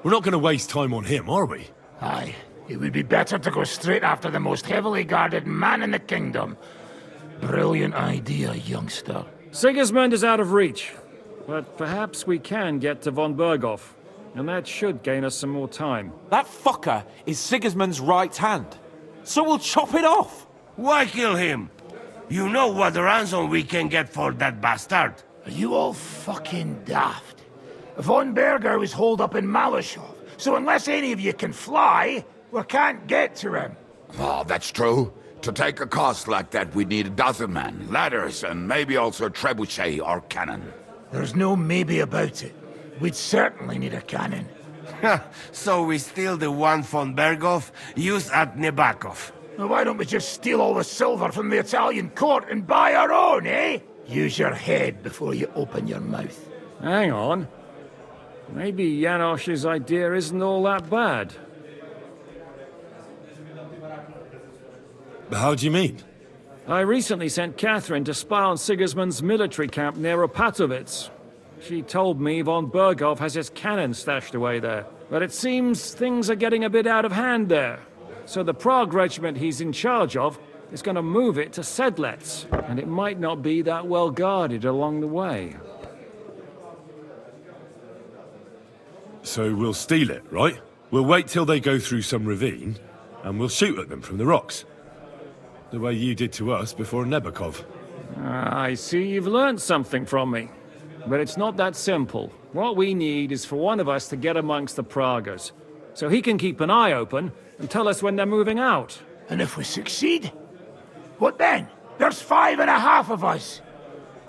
We're not going to waste time on him, are we? Aye. It would be better to go straight after the most heavily guarded man in the kingdom. Brilliant idea, youngster. Sigismund is out of reach. But perhaps we can get to Von Berghoff. And that should gain us some more time. That fucker is Sigismund's right hand. So we'll chop it off. Why kill him? You know what ransom we can get for that bastard. Are you all fucking daft? Von Berger was holed up in Malashov, so unless any of you can fly, we can't get to him. Oh, that's true. To take a cost like that, we'd need a dozen men, ladders, and maybe also a trebuchet or cannon. There's no maybe about it. We'd certainly need a cannon. So we steal the one von Berghoff used at Nebakov. Now why don't we just steal all the silver from the Italian court and buy our own, eh? Use your head before you open your mouth. Hang on. Maybe Janosch's idea isn't all that bad. How do you mean? I recently sent Catherine to spy on Sigismund's military camp near Opatovitz. She told me Von Berghoff has his cannon stashed away there. But it seems things are getting a bit out of hand there. So the Prague regiment he's in charge of is going to move it to Sedlets. And it might not be that well guarded along the way. So we'll steal it, right? We'll wait till they go through some ravine, and we'll shoot at them from the rocks. The way you did to us before Nebakov. I see you've learned something from me. But it's not that simple. What we need is for one of us to get amongst the Pragas, so he can keep an eye open and tell us when they're moving out. And if we succeed? What then? There's 5.5 of us.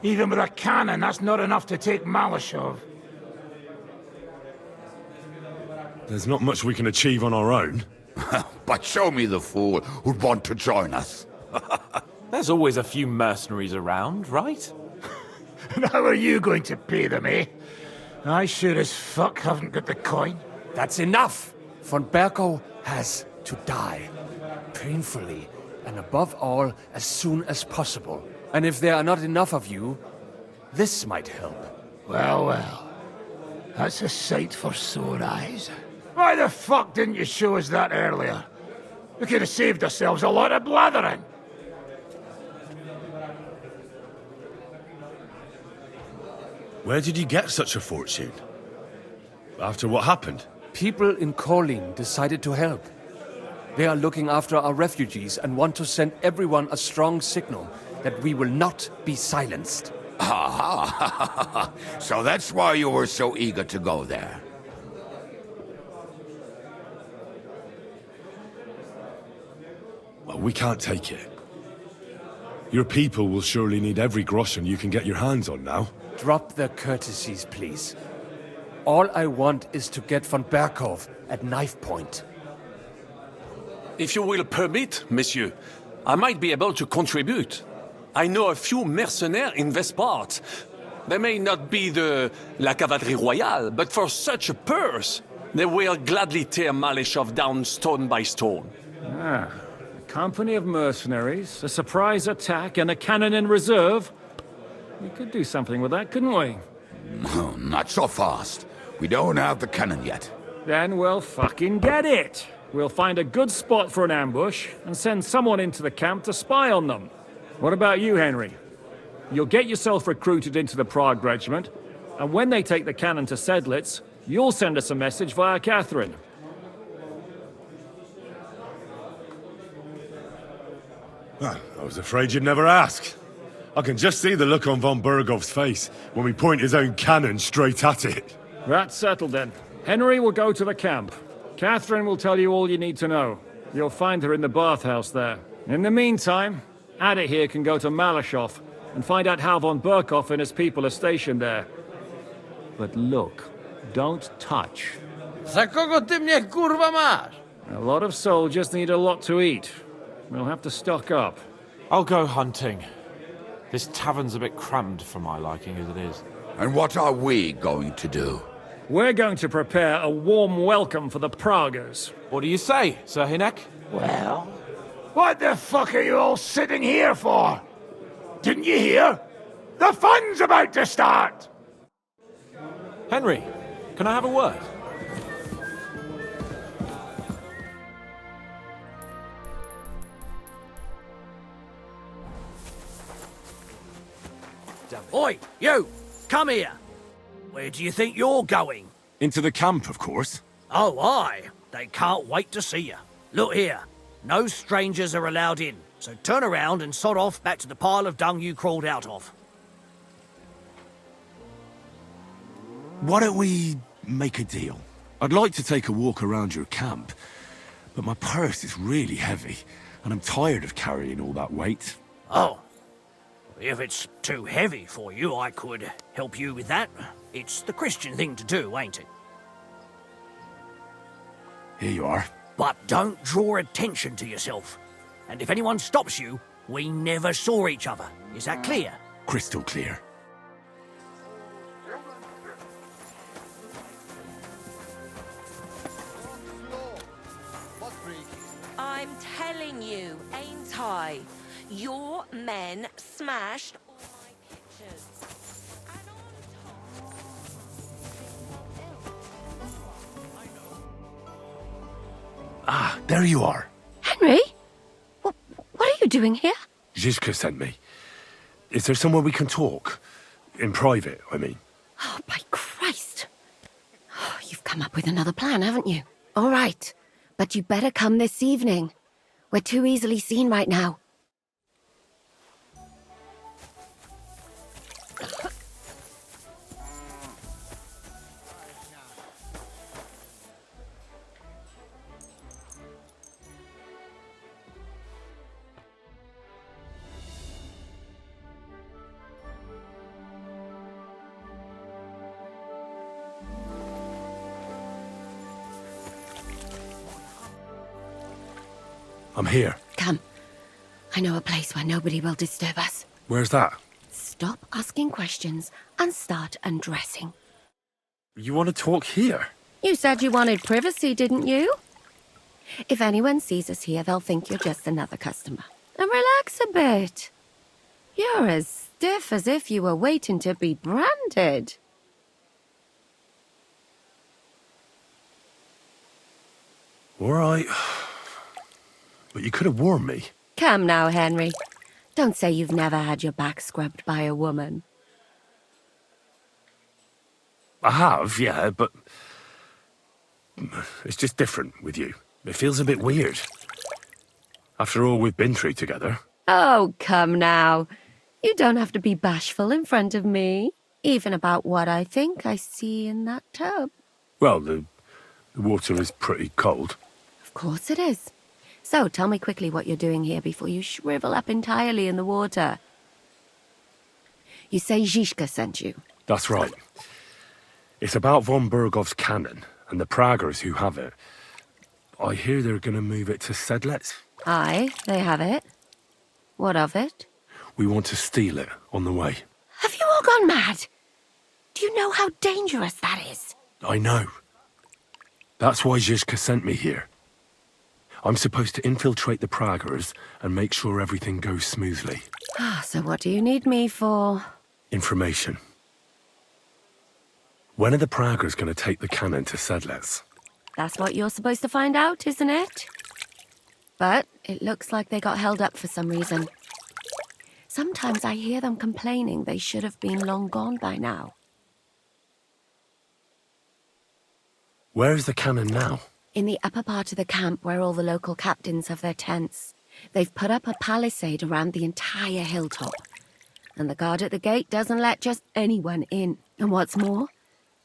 Even with a cannon, that's not enough to take Malashov. There's not much we can achieve on our own. But show me the fool who'd want to join us. There's always a few mercenaries around, right? And how are you going to pay them, eh? I sure as fuck haven't got the coin. That's enough! Von Berkow has to die. Painfully, and above all, as soon as possible. And if there are not enough of you, this might help. Well, well. That's a sight for sore eyes. Why the fuck didn't you show us that earlier? We could have saved ourselves a lot of blathering. Where did you get such a fortune? After what happened? People in Kolin decided to help. They are looking after our refugees and want to send everyone a strong signal that we will not be silenced. Ah, so that's why you were so eager to go there. Well, we can't take it. Your people will surely need every groschen you can get your hands on now. Drop the courtesies, please. All I want is to get von Berkow at knife point. If you will permit, monsieur, I might be able to contribute. I know a few mercenaires in this part. They may not be la cavalerie royale, but for such a purse, they will gladly tear Malishov down stone by stone. Ah, a company of mercenaries, a surprise attack, and a cannon in reserve. We could do something with that, couldn't we? No, not so fast. We don't have the cannon yet. Then we'll fucking get it. We'll find a good spot for an ambush and send someone into the camp to spy on them. What about you, Henry? You'll get yourself recruited into the Prague Regiment, and when they take the cannon to Sedlitz, you'll send us a message via Catherine. Well, I was afraid you'd never ask. I can just see the look on von Bergov's face when we point his own cannon straight at it. That's settled then. Henry will go to the camp. Catherine will tell you all you need to know. You'll find her in the bathhouse there. In the meantime, Ada here can go to Malishov and find out how von Berkow and his people are stationed there. But look, don't touch. Za kogo ty mnie kurwa masz? A lot of soldiers need a lot to eat. We'll have to stock up. I'll go hunting. This tavern's a bit crammed for my liking as it is. And what are we going to do? We're going to prepare a warm welcome for the Praguers. What do you say, Sir Hinek? Well, what the fuck are you all sitting here for? Didn't you hear? The fun's about to start! Henry, can I have a word? Oi, you! Come here! Where do you think you're going? Into the camp, of course. Oh, aye. They can't wait to see you. Look here. No strangers are allowed in, so turn around and sod off back to the pile of dung you crawled out of. Why don't we make a deal? I'd like to take a walk around your camp, but my purse is really heavy, and I'm tired of carrying all that weight. Oh. If it's too heavy for you, I could help you with that. It's the Christian thing to do, ain't it? Here you are. But don't draw attention to yourself. And if anyone stops you, we never saw each other. Is that clear? Crystal clear. I'm telling you, ain't I? Your men smashed all my pictures. And Ah, there you are. Henry? What are you doing here? Zizka sent me. Is there somewhere we can talk? In private, I mean. Oh, by Christ. Oh, you've come up with another plan, haven't you? All right. But you better come this evening. We're too easily seen right now. I'm here. Come. I know a place where nobody will disturb us. Where's that? Stop asking questions and start undressing. You want to talk here? You said you wanted privacy, didn't you? If anyone sees us here, they'll think you're just another customer. And relax a bit. You're as stiff as if you were waiting to be branded. All right. But you could have warned me. Come now, Henry. Don't say you've never had your back scrubbed by a woman. I have, yeah, but... it's just different with you. It feels a bit weird. After all we've been through together. Oh, come now. You don't have to be bashful in front of me. Even about what I think I see in that tub. Well, the water is pretty cold. Of course it is. So, tell me quickly what you're doing here before you shrivel up entirely in the water. You say Zizka sent you? That's right. It's about von Bergov's cannon and the Praggers who have it. I hear they're going to move it to Sedlec. Aye, they have it. What of it? We want to steal it on the way. Have you all gone mad? Do you know how dangerous that is? I know. That's why Zizka sent me here. I'm supposed to infiltrate the Praggers and make sure everything goes smoothly. So what do you need me for? Information. When are the Praggers going to take the cannon to Sedlec? That's what you're supposed to find out, isn't it? But it looks like they got held up for some reason. Sometimes I hear them complaining they should have been long gone by now. Where is the cannon now? In the upper part of the camp where all the local captains have their tents. They've put up a palisade around the entire hilltop. And the guard at the gate doesn't let just anyone in. And what's more,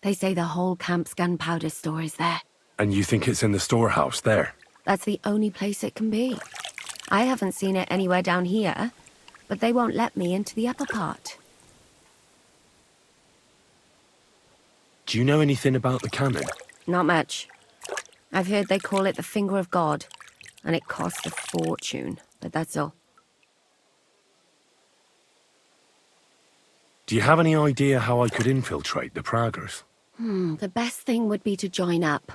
they say the whole camp's gunpowder store is there. And you think it's in the storehouse there? That's the only place it can be. I haven't seen it anywhere down here, but they won't let me into the upper part. Do you know anything about the cannon? Not much. I've heard they call it the Finger of God, and it costs a fortune, but that's all. Do you have any idea how I could infiltrate the Praggers? The best thing would be to join up.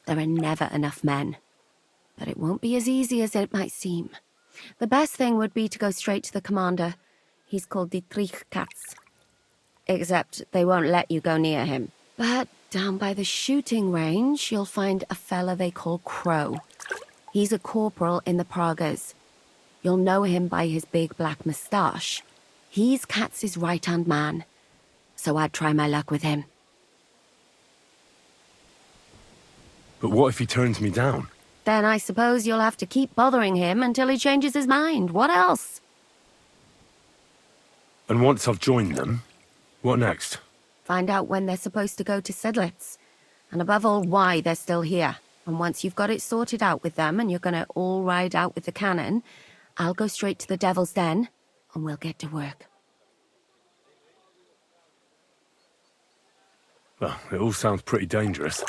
There are never enough men. But it won't be as easy as it might seem. The best thing would be to go straight to the commander. He's called Dietrich Katz. Except they won't let you go near him. But down by the shooting range, you'll find a fella they call Crow. He's a corporal in the Praggers. You'll know him by his big black moustache. He's Katz's right-hand man. So I'd try my luck with him. But what if he turns me down? Then I suppose you'll have to keep bothering him until he changes his mind. What else? And once I've joined them, what next? Find out when they're supposed to go to Sedlec. And above all, why they're still here. And once you've got it sorted out with them and you're gonna all ride out with the cannon, I'll go straight to the Devil's Den and we'll get to work. Well, it all sounds pretty dangerous.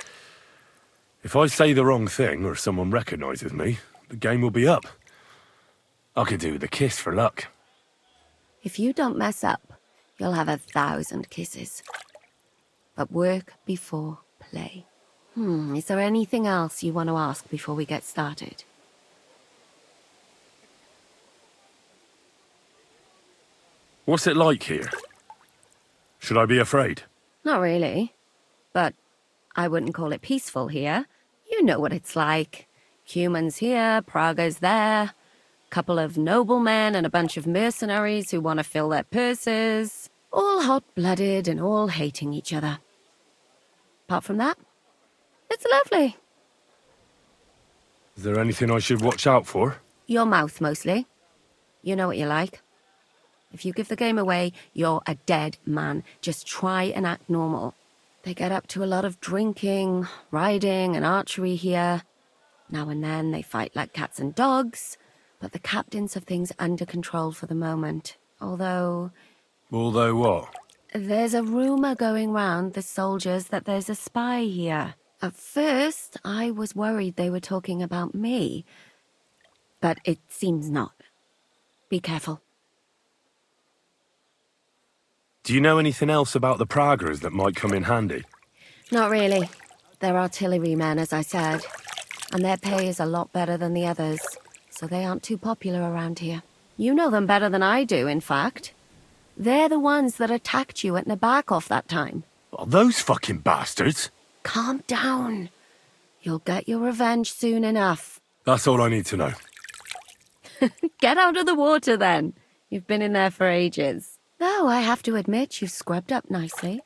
If I say the wrong thing or someone recognizes me, the game will be up. I could do with a kiss for luck. If you don't mess up, you'll have 1,000 kisses. But work before play. Is there anything else you want to ask before we get started? What's it like here? Should I be afraid? Not really. But I wouldn't call it peaceful here. You know what it's like. Humans here, Praggers there. Couple of noblemen and a bunch of mercenaries who want to fill their purses. All hot-blooded and all hating each other. Apart from that, it's lovely. Is there anything I should watch out for? Your mouth, mostly. You know what you like. If you give the game away, you're a dead man. Just try and act normal. They get up to a lot of drinking, riding, and archery here. Now and then they fight like cats and dogs, but the captains have things under control for the moment. Although what? There's a rumor going round the soldiers that there's a spy here. At first, I was worried they were talking about me. But it seems not. Be careful. Do you know anything else about the Praggers that might come in handy? Not really. They're artillerymen, as I said. And their pay is a lot better than the others, so they aren't too popular around here. You know them better than I do, in fact. They're the ones that attacked you at Nabokov that time. Oh, those fucking bastards! Calm down. You'll get your revenge soon enough. That's all I need to know. Get out of the water, then. You've been in there for ages. Though I have to admit you've scrubbed up nicely.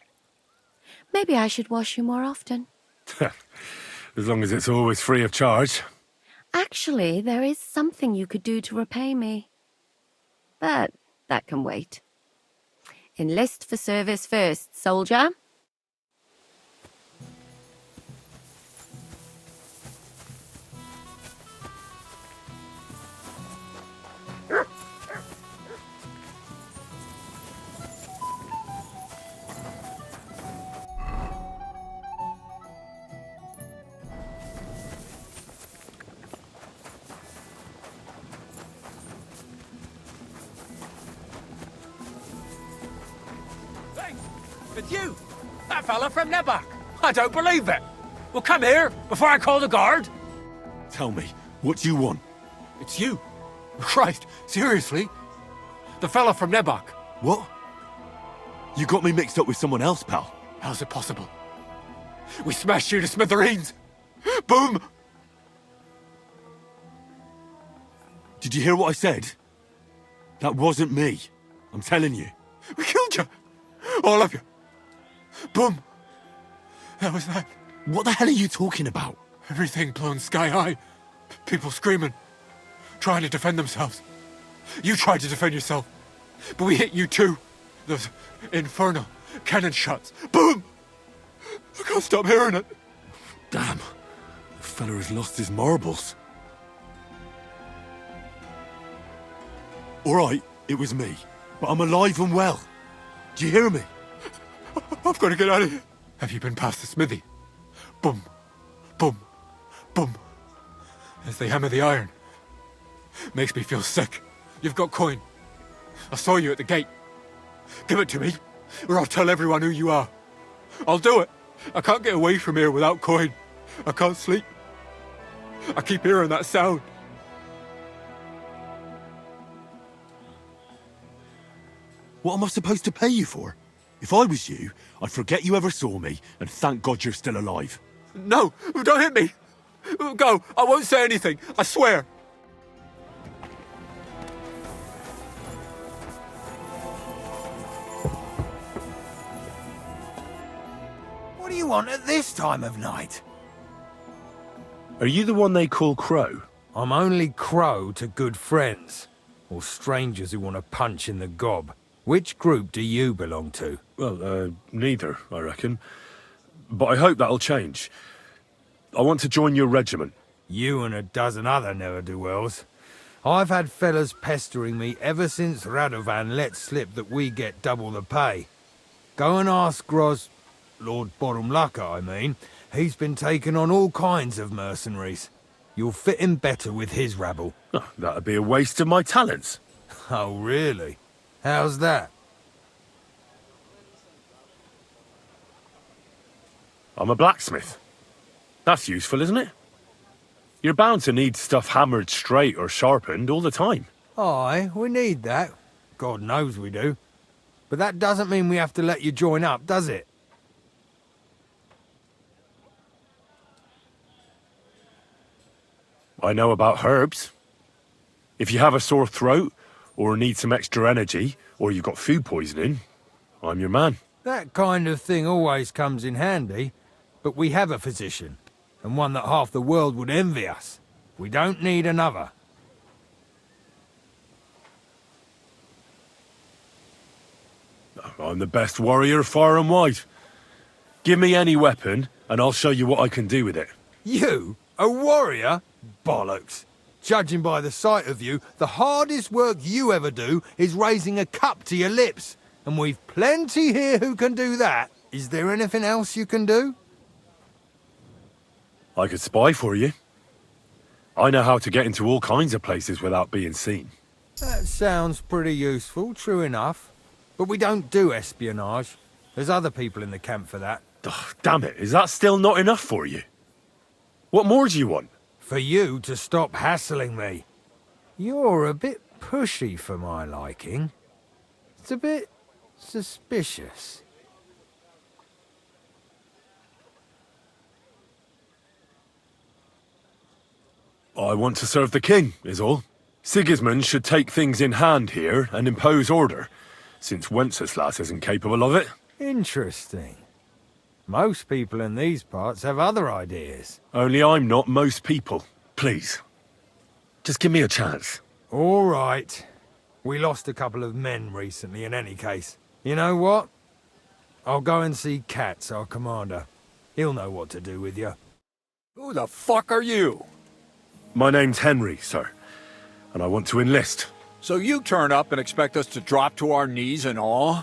Maybe I should wash you more often. As long as it's always free of charge. Actually, there is something you could do to repay me. But that can wait. Enlist for service first, soldier. It's you! That fella from Nebak! I don't believe it! Well, come here, before I call the guard! Tell me, what do you want? It's you! Christ, seriously? The fella from Nebak. What? You got me mixed up with someone else, pal. How's it possible? We smashed you to smithereens! Boom! Did you hear what I said? That wasn't me. I'm telling you. We killed you! All of you! Boom! That was that. What the hell are you talking about? Everything blown sky high. People screaming. Trying to defend themselves. You tried to defend yourself. But we hit you too. Those infernal cannon shots. Boom! I can't stop hearing it. Damn. The fella has lost his marbles. Alright, it was me. But I'm alive and well. Do you hear me? I've got to get out of here. Have you been past the smithy? Boom, boom, boom. As they hammer the iron. Makes me feel sick. You've got coin. I saw you at the gate. Give it to me, or I'll tell everyone who you are. I'll do it. I can't get away from here without coin. I can't sleep. I keep hearing that sound. What am I supposed to pay you for? If I was you, I'd forget you ever saw me, and thank God you're still alive. No, don't hit me. Go, I won't say anything, I swear. What do you want at this time of night? Are you the one they call Crow? I'm only Crow to good friends, or strangers who want to punch in the gob. Which group do you belong to? Well, neither, I reckon. But I hope that'll change. I want to join your regiment. You and a dozen other ne'er-do-wells. I've had fellas pestering me ever since Radovan let slip that we get double the pay. Go and ask Lord Borumlaka, I mean. He's been taking on all kinds of mercenaries. You'll fit in better with his rabble. Oh, that'd be a waste of my talents. Oh, really? How's that? I'm a blacksmith. That's useful, isn't it? You're bound to need stuff hammered straight or sharpened all the time. Aye, we need that. God knows we do. But that doesn't mean we have to let you join up, does it? I know about herbs. If you have a sore throat, or need some extra energy, or you've got food poisoning, I'm your man. That kind of thing always comes in handy, but we have a physician, and one that half the world would envy us. We don't need another. I'm the best warrior far and wide. Give me any weapon, and I'll show you what I can do with it. You? A warrior? Bollocks. Judging by the sight of you, the hardest work you ever do is raising a cup to your lips. And we've plenty here who can do that. Is there anything else you can do? I could spy for you. I know how to get into all kinds of places without being seen. That sounds pretty useful, true enough. But we don't do espionage. There's other people in the camp for that. Oh, damn it, is that still not enough for you? What more do you want? For you to stop hassling me. You're a bit pushy for my liking. It's a bit suspicious. I want to serve the king, is all. Sigismund should take things in hand here and impose order, since Wenceslas isn't capable of it. Interesting. Most people in these parts have other ideas. Only I'm not most people. Please. Just give me a chance. All right. We lost a couple of men recently in any case. You know what? I'll go and see Katz, our commander. He'll know what to do with you. Who the fuck are you? My name's Henry, sir. And I want to enlist. So you turn up and expect us to drop to our knees in awe?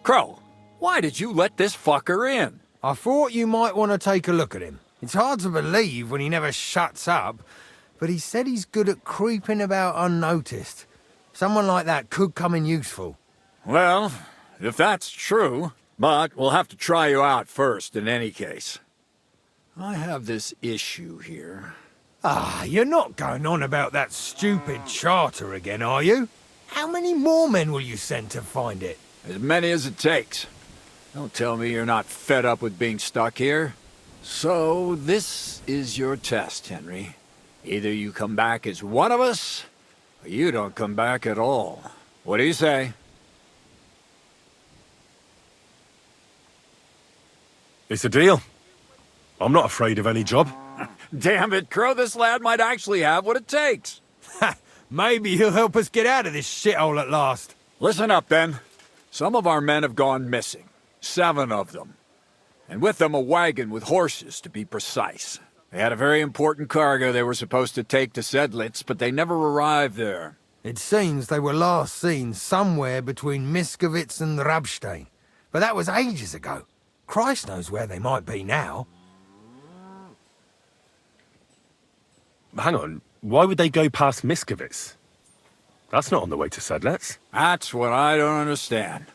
Crow, why did you let this fucker in? I thought you might want to take a look at him. It's hard to believe when he never shuts up, but he said he's good at creeping about unnoticed. Someone like that could come in useful. Well, if that's true, but we'll have to try you out first in any case. I have this issue here. Ah, you're not going on about that stupid charter again, are you? How many more men will you send to find it? As many as it takes. Don't tell me you're not fed up with being stuck here. So, this is your test, Henry. Either you come back as one of us, or you don't come back at all. What do you say? It's a deal. I'm not afraid of any job. Damn it, Crow, this lad might actually have what it takes. Maybe he'll help us get out of this shithole at last. Listen up, then. Some of our men have gone missing. 7 of them. And with them a wagon with horses, to be precise. They had a very important cargo they were supposed to take to Sedlitz, but they never arrived there. It seems they were last seen somewhere between Miskovitz and Rabstein. But that was ages ago. Christ knows where they might be now. Hang on, why would they go past Miskovitz? That's not on the way to Sedlitz. That's what I don't understand.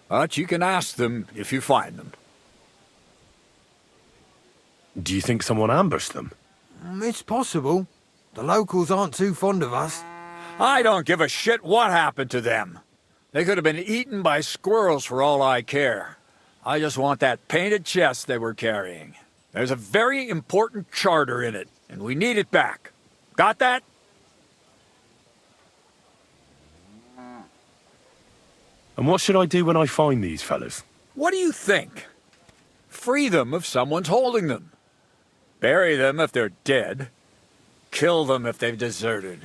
But you can ask them if you find them. Do you think someone ambushed them? It's possible. The locals aren't too fond of us. I don't give a shit what happened to them. They could have been eaten by squirrels for all I care. I just want that painted chest they were carrying. There's a very important charter in it, and we need it back. Got that? And what should I do when I find these fellas? What do you think? Free them if someone's holding them. Bury them if they're dead. Kill them if they've deserted.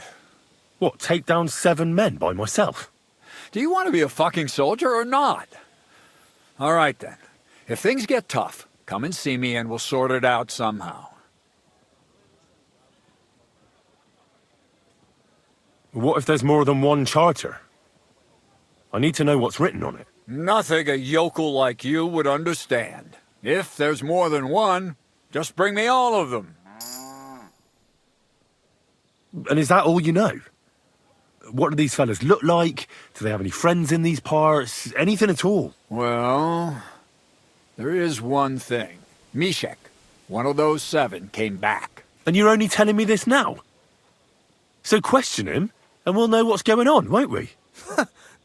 What, take down 7 men by myself? Do you want to be a fucking soldier or not? All right then. If things get tough, come and see me and we'll sort it out somehow. What if there's more than one charter? I need to know what's written on it. Nothing a yokel like you would understand. If there's more than one, just bring me all of them. And is that all you know? What do these fellas look like? Do they have any friends in these parts? Anything at all? Well, there is one thing. Mishek, one of those 7, came back. And you're only telling me this now? So question him, and we'll know what's going on, won't we?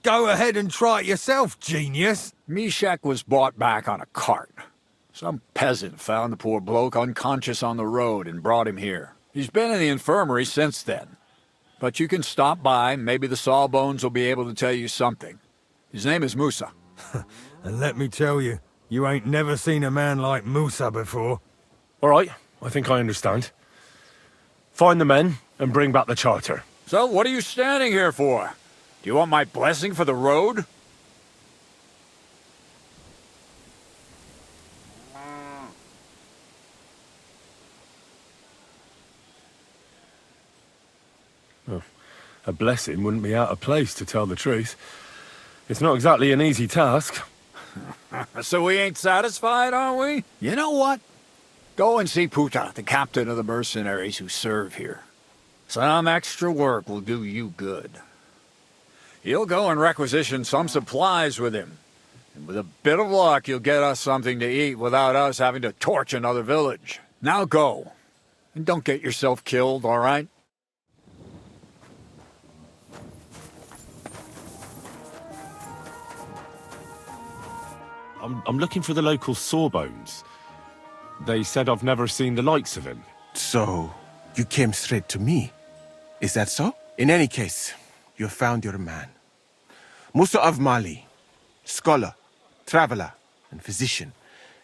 Go ahead and try it yourself, genius. Mishek was brought back on a cart. Some peasant found the poor bloke unconscious on the road and brought him here. He's been in the infirmary since then. But you can stop by, maybe the Sawbones will be able to tell you something. His name is Musa. And let me tell you, you ain't never seen a man like Musa before. All right, I think I understand. Find the men and bring back the charter. So what are you standing here for? Do you want my blessing for the road? Oh, a blessing wouldn't be out of place, to tell the truth. It's not exactly an easy task. So we ain't satisfied, are we? You know what? Go and see Puta, the captain of the mercenaries who serve here. Some extra work will do you good. He'll go and requisition some supplies with him. And with a bit of luck, you'll get us something to eat without us having to torch another village. Now go. And don't get yourself killed, all right? I'm looking for the local Sawbones. They said I've never seen the likes of him. So, you came straight to me. Is that so? In any case, you have found your man. Musa of Mali, scholar, traveler, and physician.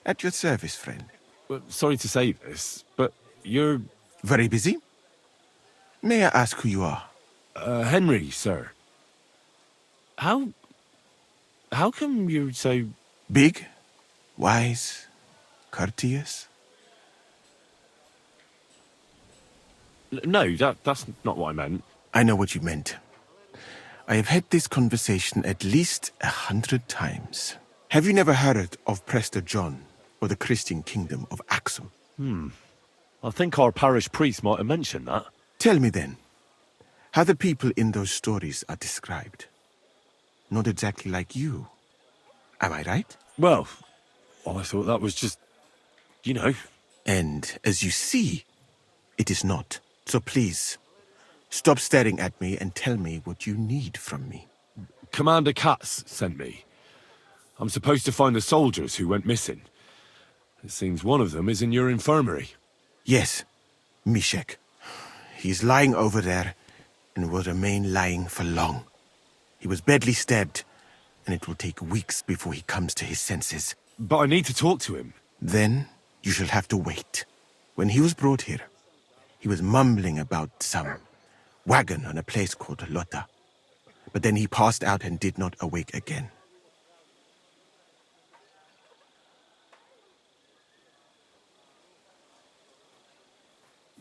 At your service, friend. Well, sorry to say this, but you're... Very busy? May I ask who you are? Henry, sir. How come you're so... Big, wise, courteous? No, that's not what I meant. I know what you meant. I have had this conversation at least 100 times. Have you never heard of Prester John or the Christian kingdom of Axum? I think our parish priest might have mentioned that. Tell me then, how the people in those stories are described. Not exactly like you. Am I right? Well, I thought that was just, you know. And as you see, it is not. So please, stop staring at me and tell me what you need from me. Commander Katz sent me. I'm supposed to find the soldiers who went missing. It seems one of them is in your infirmary. Yes, Mishek. He's lying over there and will remain lying for long. He was badly stabbed, and it will take weeks before he comes to his senses. But I need to talk to him. Then you shall have to wait. When he was brought here, he was mumbling about some wagon on a place called Lota. But then he passed out and did not awake again.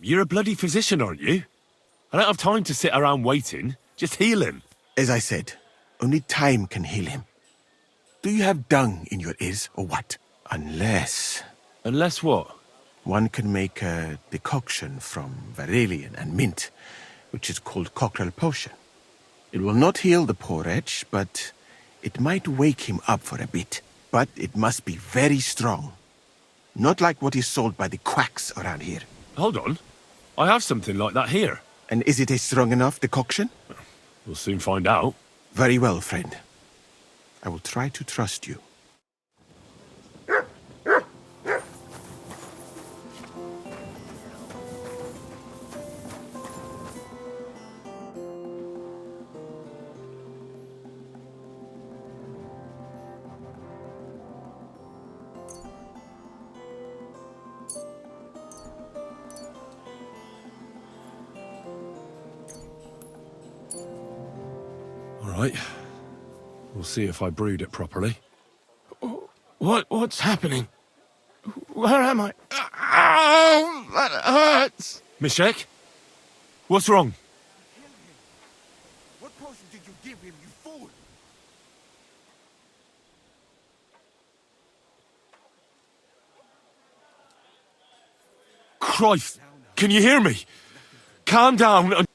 You're a bloody physician, aren't you? I don't have time to sit around waiting. Just heal him. As I said, only time can heal him. Do you have dung in your ears, or what? Unless... Unless what? One can make a decoction from verilion and mint, which is called cockerel potion. It will not heal the poor wretch, but it might wake him up for a bit. But it must be very strong. Not like what is sold by the quacks around here. Hold on. I have something like that here. And is it a strong enough decoction? We'll soon find out. Very well, friend. I will try to trust you. Right. We'll see if I brewed it properly. What's happening? Where am I? Ow! That hurts! Mishek? What's wrong? What potion did you give him, you fool? Christ! Can you hear me? Calm down and...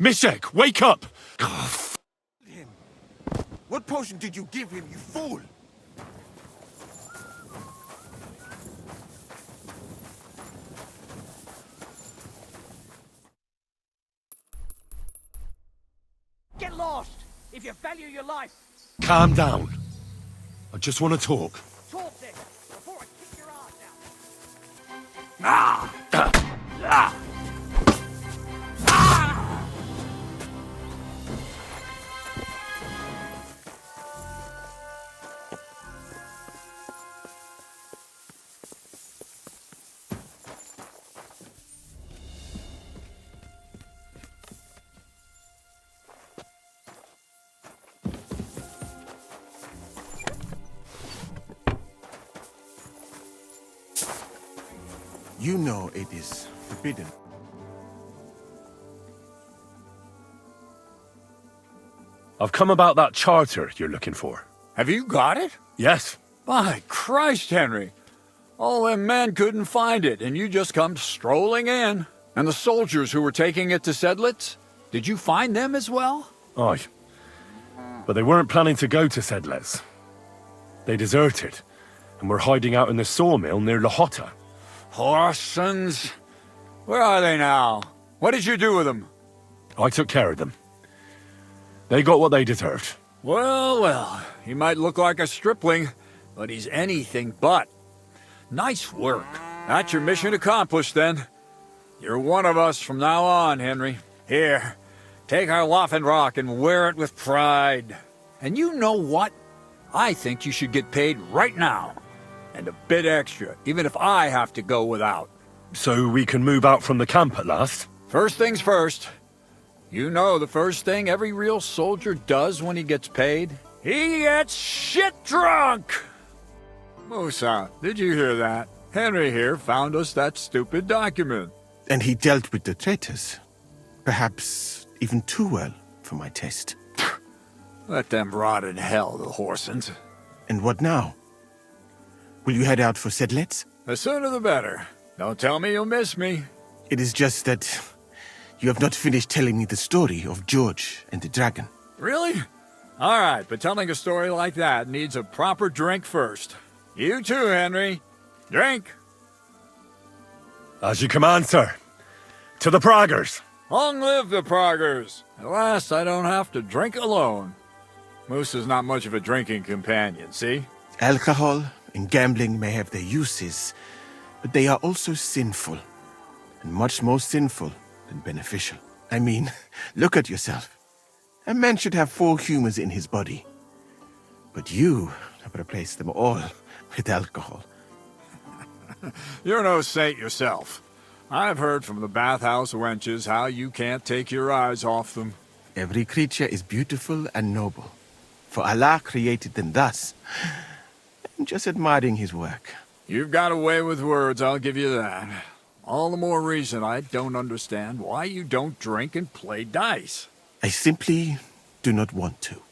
Mishek, wake up! What potion did you give him, you fool? Get lost, if you value your life. Calm down. I just want to talk. Talk then, before I kick your ass out. You know it is forbidden. I've come about that charter you're looking for. Have you got it? Yes. By Christ, Henry. All them men couldn't find it, and you just come strolling in. And the soldiers who were taking it to Sedlitz, did you find them as well? Aye. But they weren't planning to go to Sedles. They deserted, and were hiding out in the sawmill near Lahota. Horsons? Where are they now? What did you do with them? I took care of them. They got what they deserved. Well, well, he might look like a stripling, but he's anything but. Nice work. That's your mission accomplished, then. You're one of us from now on, Henry. Here, take our Waffenrock and wear it with pride. And you know what? I think you should get paid right now. And a bit extra, even if I have to go without. So we can move out from the camp at last? First things first. You know the first thing every real soldier does when he gets paid? He gets shit drunk! Musa, did you hear that? Henry here found us that stupid document. And he dealt with the traitors. Perhaps even too well for my taste. Let them rot in hell, the Horsons. And what now? Will you head out for Sedlets? The sooner the better. Don't tell me you'll miss me. It is just that you have not finished telling me the story of George and the dragon. Really? All right, but telling a story like that needs a proper drink first. You too, Henry. Drink. As you command, sir. To the Praggers. Long live the Praggers. At last, I don't have to drink alone. Moose is not much of a drinking companion, see? Alcohol and gambling may have their uses, but they are also sinful. And much more sinful than beneficial. I mean, look at yourself. A man should have 4 humors in his body. But you have replaced them all with alcohol. You're no saint yourself. I've heard from the bathhouse wenches how you can't take your eyes off them. Every creature is beautiful and noble. For Allah created them thus. I'm just admiring his work. You've got a way with words, I'll give you that. All the more reason I don't understand why you don't drink and play dice. I simply do not want to.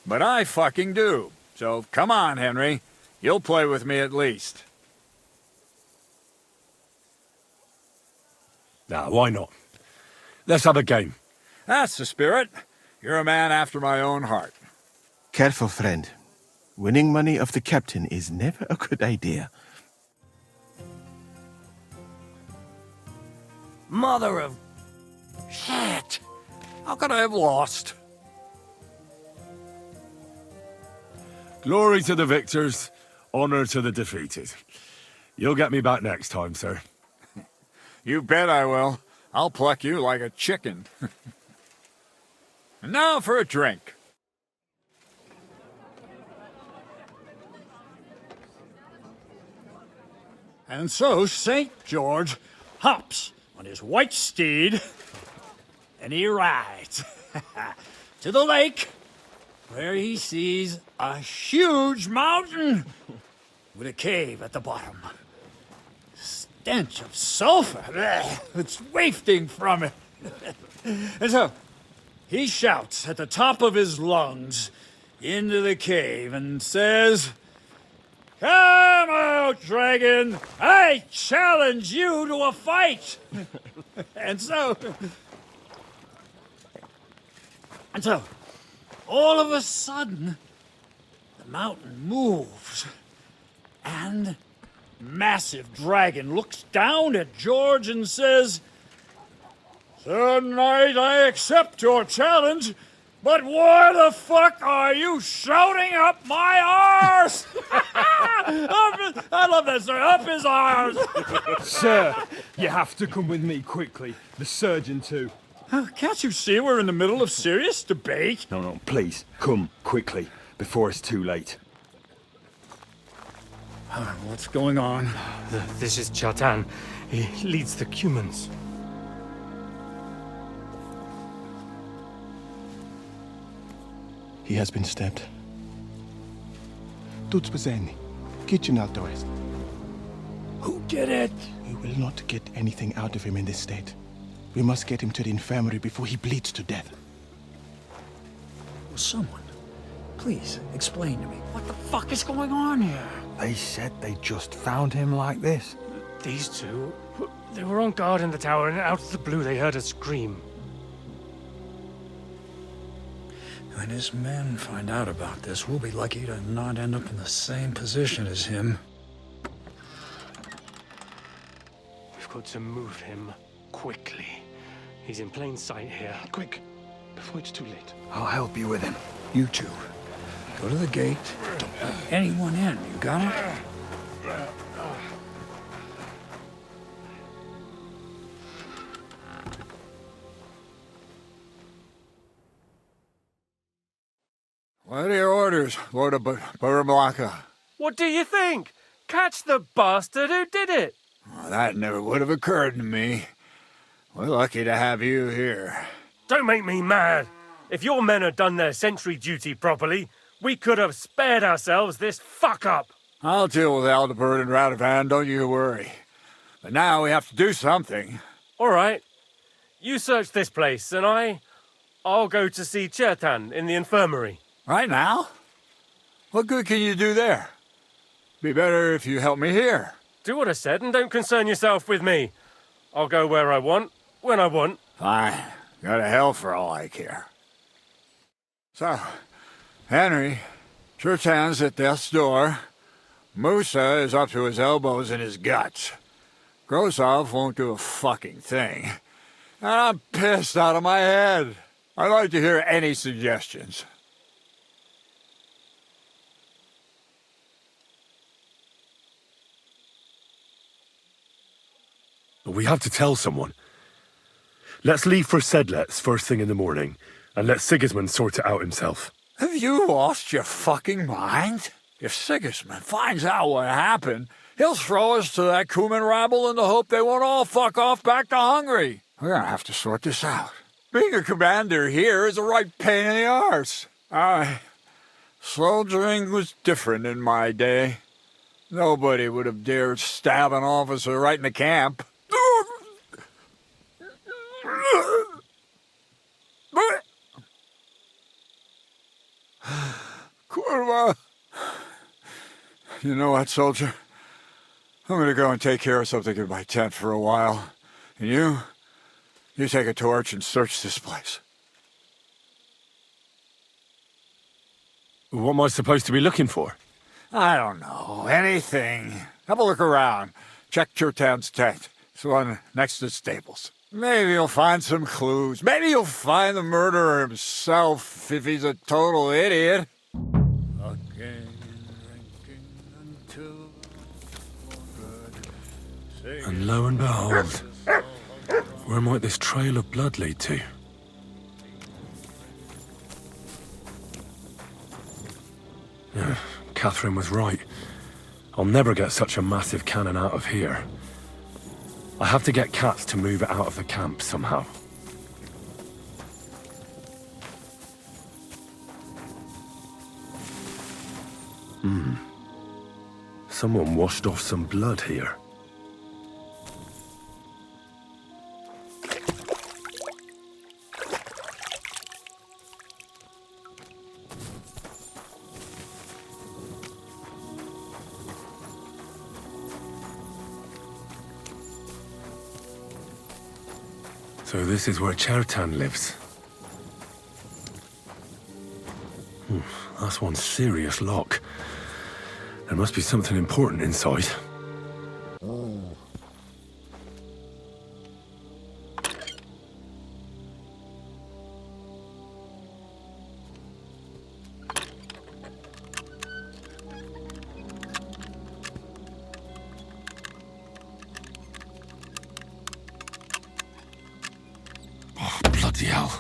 But I fucking do. So come on, Henry. You'll play with me at least. Now, why not? Let's have a game. That's the spirit. You're a man after my own heart. Careful, friend. Winning money off the captain is never a good idea. Mother of... shit! How could I have lost? Glory to the victors, honor to the defeated. You'll get me back next time, sir. You bet I will. I'll pluck you like a chicken. And now for a drink. And so St. George hops on his white steed, and he rides to the lake, where he sees a huge mountain with a cave at the bottom. Stench of sulfur, it's wafting from it. And so he shouts at the top of his lungs into the cave and says, "Come out, dragon! I challenge you to a fight!" And so, all of a sudden, the mountain moves, and massive dragon looks down at George and says, "Sir Knight, I accept your challenge, but why the fuck are you shouting up my arse?" I love that, sir. Up his arse. Sir, you have to come with me quickly. The surgeon too. Can't you see we're in the middle of serious debate? No, please, come quickly, before it's too late. What's going on? This is Chatan. He leads the Cumans. He has been stabbed. Tuts bezeni. Kitchen alto est. Who did it? We will not get anything out of him in this state. We must get him to the infirmary before he bleeds to death. Will someone please explain to me what the fuck is going on here? They said they just found him like this. These two, they were on guard in the tower, and out of the blue they heard a scream. When his men find out about this, we'll be lucky to not end up in the same position as him. We've got to move him quickly. He's in plain sight here. Quick, before it's too late. I'll help you with him. You two. Go to the gate. Don't let anyone in. You got it? What are your orders, Lord of Burmlaka? What do you think? Catch the bastard who did it! Well, that never would have occurred to me. We're lucky to have you here. Don't make me mad. If your men had done their sentry duty properly, we could have spared ourselves this fuck-up. I'll deal with Aldebert and Radovan, don't you worry. But now we have to do something. All right. You search this place, and I'll go to see Chertan in the infirmary. Right now? What good can you do there? Be better if you help me here. Do what I said and don't concern yourself with me. I'll go where I want, when I want. Fine. Go to hell for all I care. So, Henry, Chertan's at death's door. Musa is up to his elbows in his guts. Grosov won't do a fucking thing. And I'm pissed out of my head. I'd like to hear any suggestions. We have to tell someone. Let's leave for Sedlets first thing in the morning, and let Sigismund sort it out himself. Have you lost your fucking mind? If Sigismund finds out what happened, he'll throw us to that Cuman rabble in the hope they won't all fuck off back to Hungary. We're gonna have to sort this out. Being a commander here is a right pain in the arse. Soldiering was different in my day. Nobody would have dared stab an officer right in the camp. Kurva! You know what, soldier? I'm gonna go and take care of something in my tent for a while. And you take a torch and search this place. What am I supposed to be looking for? I don't know. Anything. Have a look around. Check Chertan's tent. It's the one next to the stables. Maybe you'll find some clues. Maybe you'll find the murderer himself if he's a total idiot. And lo and behold, where might this trail of blood lead to? Yeah, Catherine was right. I'll never get such a massive cannon out of here. I have to get Katz to move it out of the camp somehow. Someone washed off some blood here. So this is where Chertan lives. That's one serious lock. There must be something important inside. Oh, bloody hell.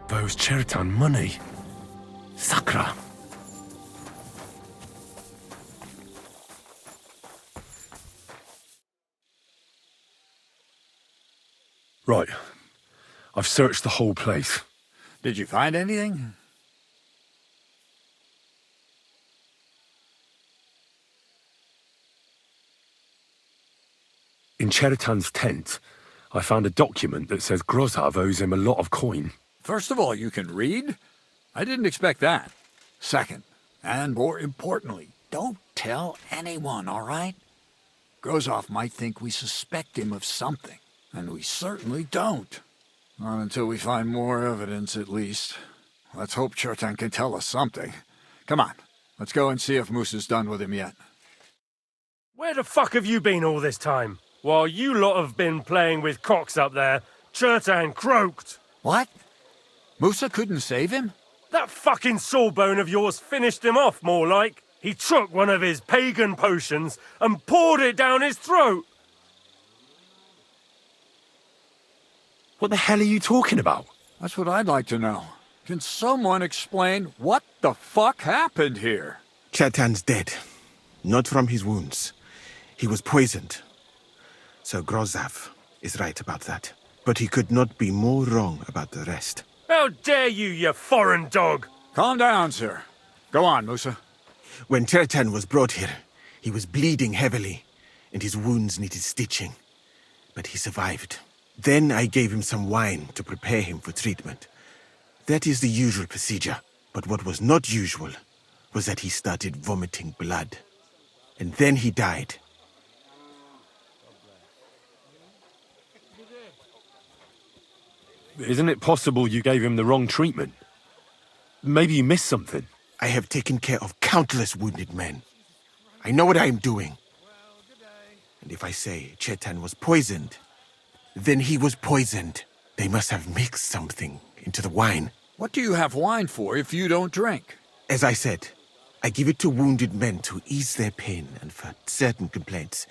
Those Chertan money. Sakra. Right. I've searched the whole place. Did you find anything? In Cheritan's tent, I found a document that says Grozav owes him a lot of coin. First of all, you can read? I didn't expect that. Second, and more importantly, don't tell anyone, all right? Grozov might think we suspect him of something, and we certainly don't. Not until we find more evidence, at least. Let's hope Chertan can tell us something. Come on, let's go and see if Musa's done with him yet. Where the fuck have you been all this time? While you lot have been playing with cocks up there, Chertan croaked. What? Musa couldn't save him? That fucking sawbone of yours finished him off, more like. He took one of his pagan potions and poured it down his throat. What the hell are you talking about? That's what I'd like to know. Can someone explain what the fuck happened here? Chertan's dead. Not from his wounds. He was poisoned. So Grozav is right about that. But he could not be more wrong about the rest. How dare you, you foreign dog! Calm down, sir. Go on, Musa. When Chertan was brought here, he was bleeding heavily, and his wounds needed stitching. But he survived. Then I gave him some wine to prepare him for treatment. That is the usual procedure. But what was not usual was that he started vomiting blood. And then he died. Isn't it possible you gave him the wrong treatment? Maybe you missed something. I have taken care of countless wounded men. I know what I am doing. And if I say Chertan was poisoned, then he was poisoned. They must have mixed something into the wine. What do you have wine for if you don't drink? As I said, I give it to wounded men to ease their pain and for certain complaints.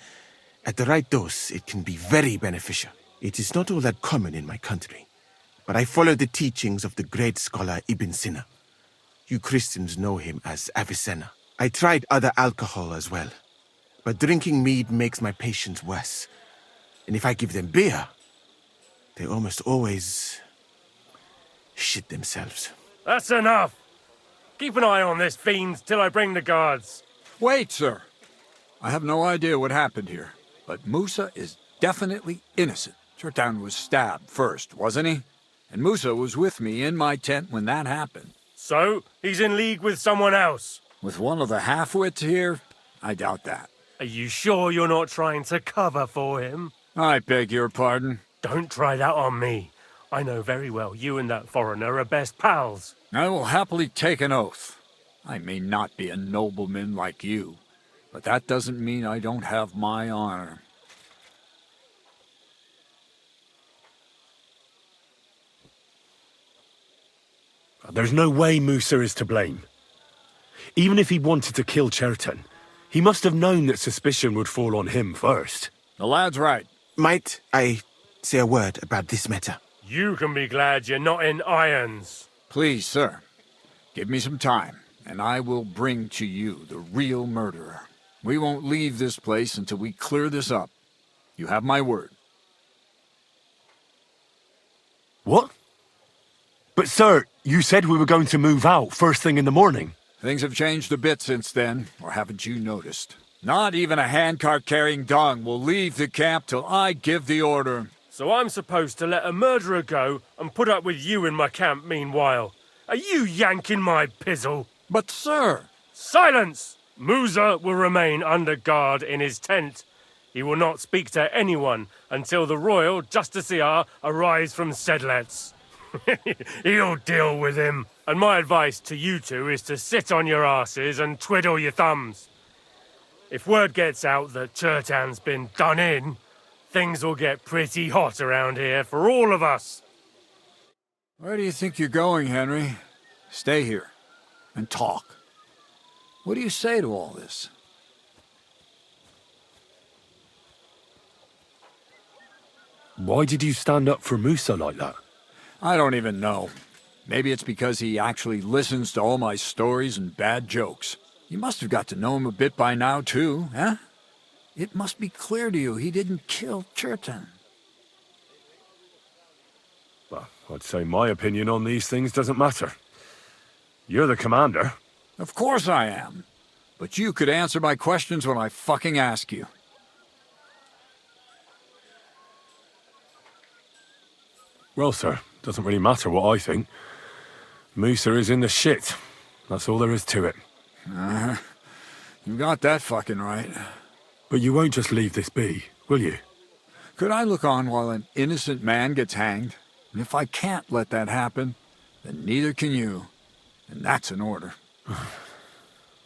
At the right dose, it can be very beneficial. It is not all that common in my country. But I follow the teachings of the great scholar Ibn Sina. You Christians know him as Avicenna. I tried other alcohol as well, but drinking mead makes my patients worse. And if I give them beer, they almost always shit themselves. That's enough! Keep an eye on this fiend till I bring the guards. Wait, sir. I have no idea what happened here, but Musa is definitely innocent. Chertan was stabbed first, wasn't he? And Musa was with me in my tent when that happened. So, he's in league with someone else? With one of the half-wits here? I doubt that. Are you sure you're not trying to cover for him? I beg your pardon. Don't try that on me. I know very well you and that foreigner are best pals. I will happily take an oath. I may not be a nobleman like you, but that doesn't mean I don't have my honor. There's no way Musa is to blame. Even if he wanted to kill Chertan, he must have known that suspicion would fall on him first. The lad's right. Might I say a word about this matter? You can be glad you're not in irons. Please, sir. Give me some time, and I will bring to you the real murderer. We won't leave this place until we clear this up. You have my word. What? But sir, you said we were going to move out first thing in the morning. Things have changed a bit since then, or haven't you noticed? Not even a handcart carrying dung will leave the camp till I give the order. So I'm supposed to let a murderer go and put up with you in my camp meanwhile. Are you yanking my pizzle? But sir... Silence! Musa will remain under guard in his tent. He will not speak to anyone until the royal justiciar arrives from Sedlets. He'll deal with him. And my advice to you two is to sit on your asses and twiddle your thumbs. If word gets out that Chertan's been done in, things will get pretty hot around here for all of us. Where do you think you're going, Henry? Stay here and talk. What do you say to all this? Why did you stand up for Musa like that? I don't even know. Maybe it's because he actually listens to all my stories and bad jokes. You must have got to know him a bit by now, too, eh? It must be clear to you he didn't kill Chertan. Well, I'd say my opinion on these things doesn't matter. You're the commander. Of course I am. But you could answer my questions when I fucking ask you. Well, sir, doesn't really matter what I think. Musa is in the shit. That's all there is to it. You got that fucking right. But you won't just leave this be, will you? Could I look on while an innocent man gets hanged? And if I can't let that happen, then neither can you. And that's an order.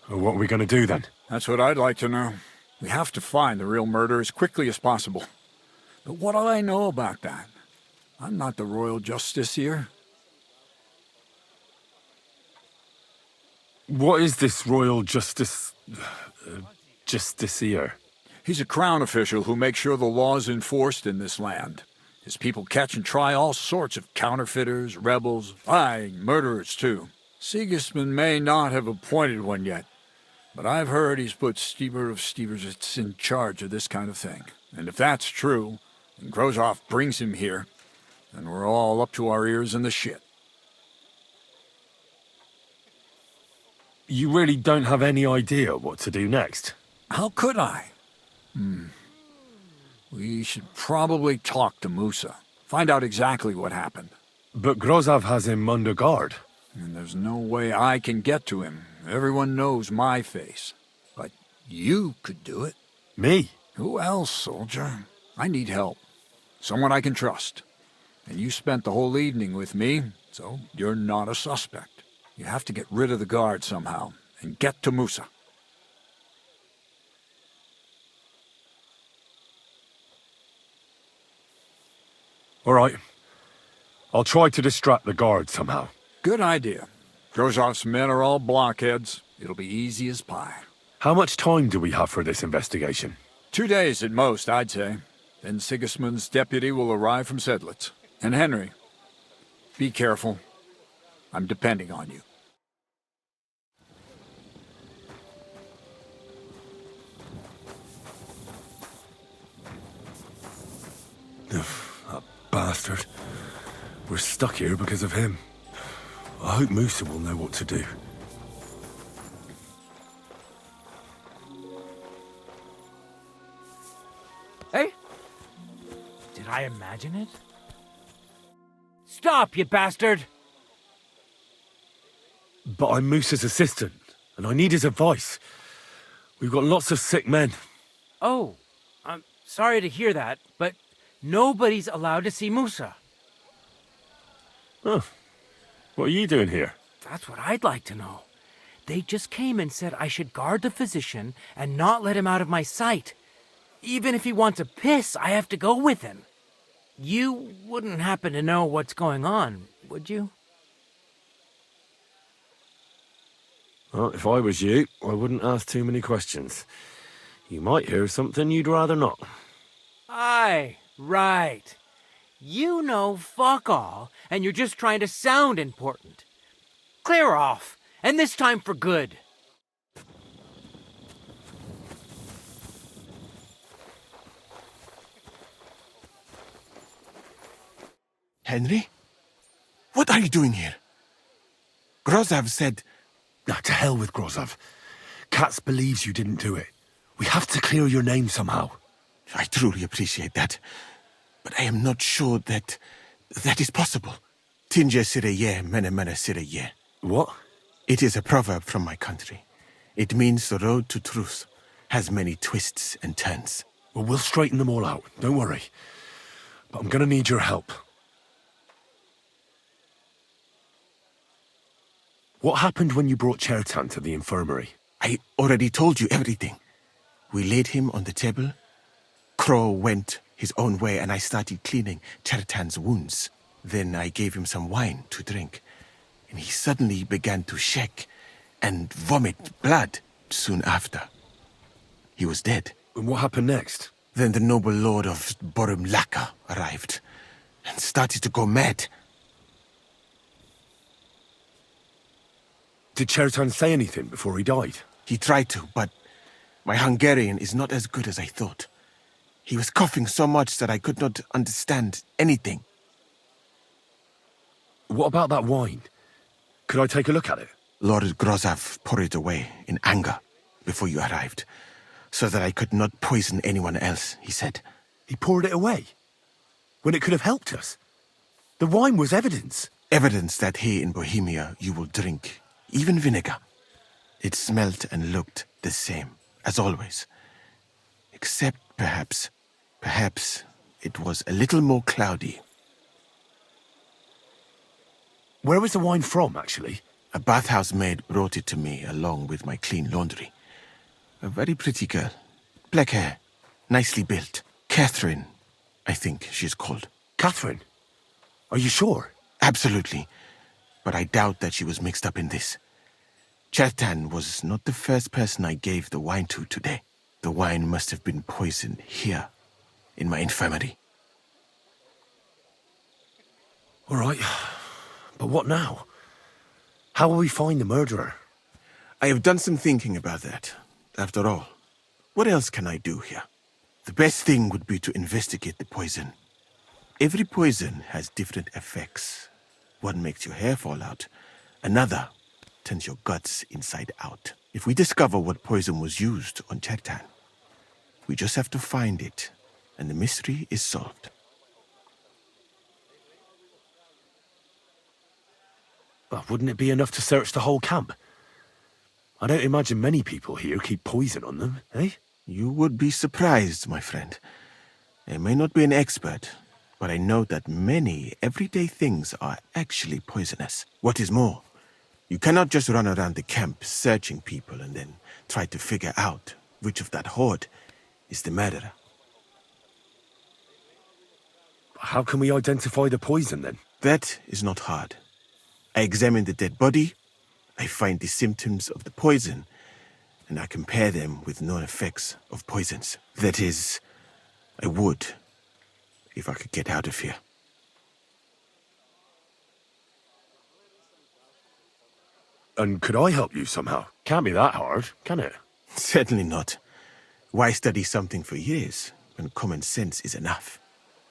Well, what are we going to do then? That's what I'd like to know. We have to find the real murderer as quickly as possible. But what do I know about that? I'm not the royal justiciar. What is this royal justiciar? He's a crown official who makes sure the law's enforced in this land. His people catch and try all sorts of counterfeiters, rebels, aye, murderers too. Sigismund may not have appointed one yet, but I've heard he's put Stever of Steversitz in charge of this kind of thing. And if that's true, and Grozov brings him here, then we're all up to our ears in the shit. You really don't have any idea what to do next? How could I? We should probably talk to Musa. Find out exactly what happened. But Grozov has him under guard. And there's no way I can get to him. Everyone knows my face. But you could do it. Me? Who else, soldier? I need help. Someone I can trust. And you spent the whole evening with me, so you're not a suspect. You have to get rid of the guard somehow, and get to Musa. All right. I'll try to distract the guard somehow. Good idea. Grozov's men are all blockheads. It'll be easy as pie. How much time do we have for this investigation? 2 days at most, I'd say. Then Sigismund's deputy will arrive from Sedlitz. And Henry, be careful. I'm depending on you. That bastard. We're stuck here because of him. I hope Musa will know what to do. Hey? Did I imagine it? Stop, you bastard! But I'm Musa's assistant, and I need his advice. We've got lots of sick men. Oh, I'm sorry to hear that, but nobody's allowed to see Musa. Oh, what are you doing here? That's what I'd like to know. They just came and said I should guard the physician and not let him out of my sight. Even if he wants a piss, I have to go with him. You wouldn't happen to know what's going on, would you? Well, if I was you, I wouldn't ask too many questions. You might hear something you'd rather not. Aye, right. You know fuck all, and you're just trying to sound important. Clear off, and this time for good. Henry? What are you doing here? Grozov said... Now, to hell with Grozov. Katz believes you didn't do it. We have to clear your name somehow. I truly appreciate that. But I am not sure that is possible. Tinge sireye, mene mene sireye. What? It is a proverb from my country. It means the road to truth has many twists and turns. Well, we'll straighten them all out. Don't worry. But I'm gonna need your help. What happened when you brought Chertan to the infirmary? I already told you everything. We laid him on the table. Crow went his own way and I started cleaning Chertan's wounds. Then I gave him some wine to drink. And he suddenly began to shake and vomit blood soon after. He was dead. And what happened next? Then the noble lord of Borumlaka arrived and started to go mad. Did Chertan say anything before he died? He tried to, but my Hungarian is not as good as I thought. He was coughing so much that I could not understand anything. What about that wine? Could I take a look at it? Lord Grozav poured it away in anger before you arrived, so that I could not poison anyone else, he said. He poured it away? When it could have helped us? The wine was evidence. Evidence that here in Bohemia you will drink, even vinegar. It smelt and looked the same, as always. Except perhaps it was a little more cloudy. Where was the wine from, actually? A bathhouse maid brought it to me along with my clean laundry. A very pretty girl. Black hair. Nicely built. Catherine, I think she's called. Catherine? Are you sure? Absolutely. But I doubt that she was mixed up in this. Chertan was not the first person I gave the wine to today. The wine must have been poisoned here, in my infirmary. All right. But what now? How will we find the murderer? I have done some thinking about that. After all, what else can I do here? The best thing would be to investigate the poison. Every poison has different effects. One makes your hair fall out. Another turns your guts inside out. If we discover what poison was used on Chertan, we just have to find it, and the mystery is solved. But wouldn't it be enough to search the whole camp? I don't imagine many people here keep poison on them, eh? You would be surprised, my friend. I may not be an expert, but I know that many everyday things are actually poisonous. What is more, you cannot just run around the camp searching people and then try to figure out which of that horde is the murderer. How can we identify the poison, then? That is not hard. I examine the dead body, I find the symptoms of the poison, and I compare them with known effects of poisons. That is, I would, if I could get out of here. And could I help you somehow? Can't be that hard, can it? Certainly not. Why study something for years when common sense is enough?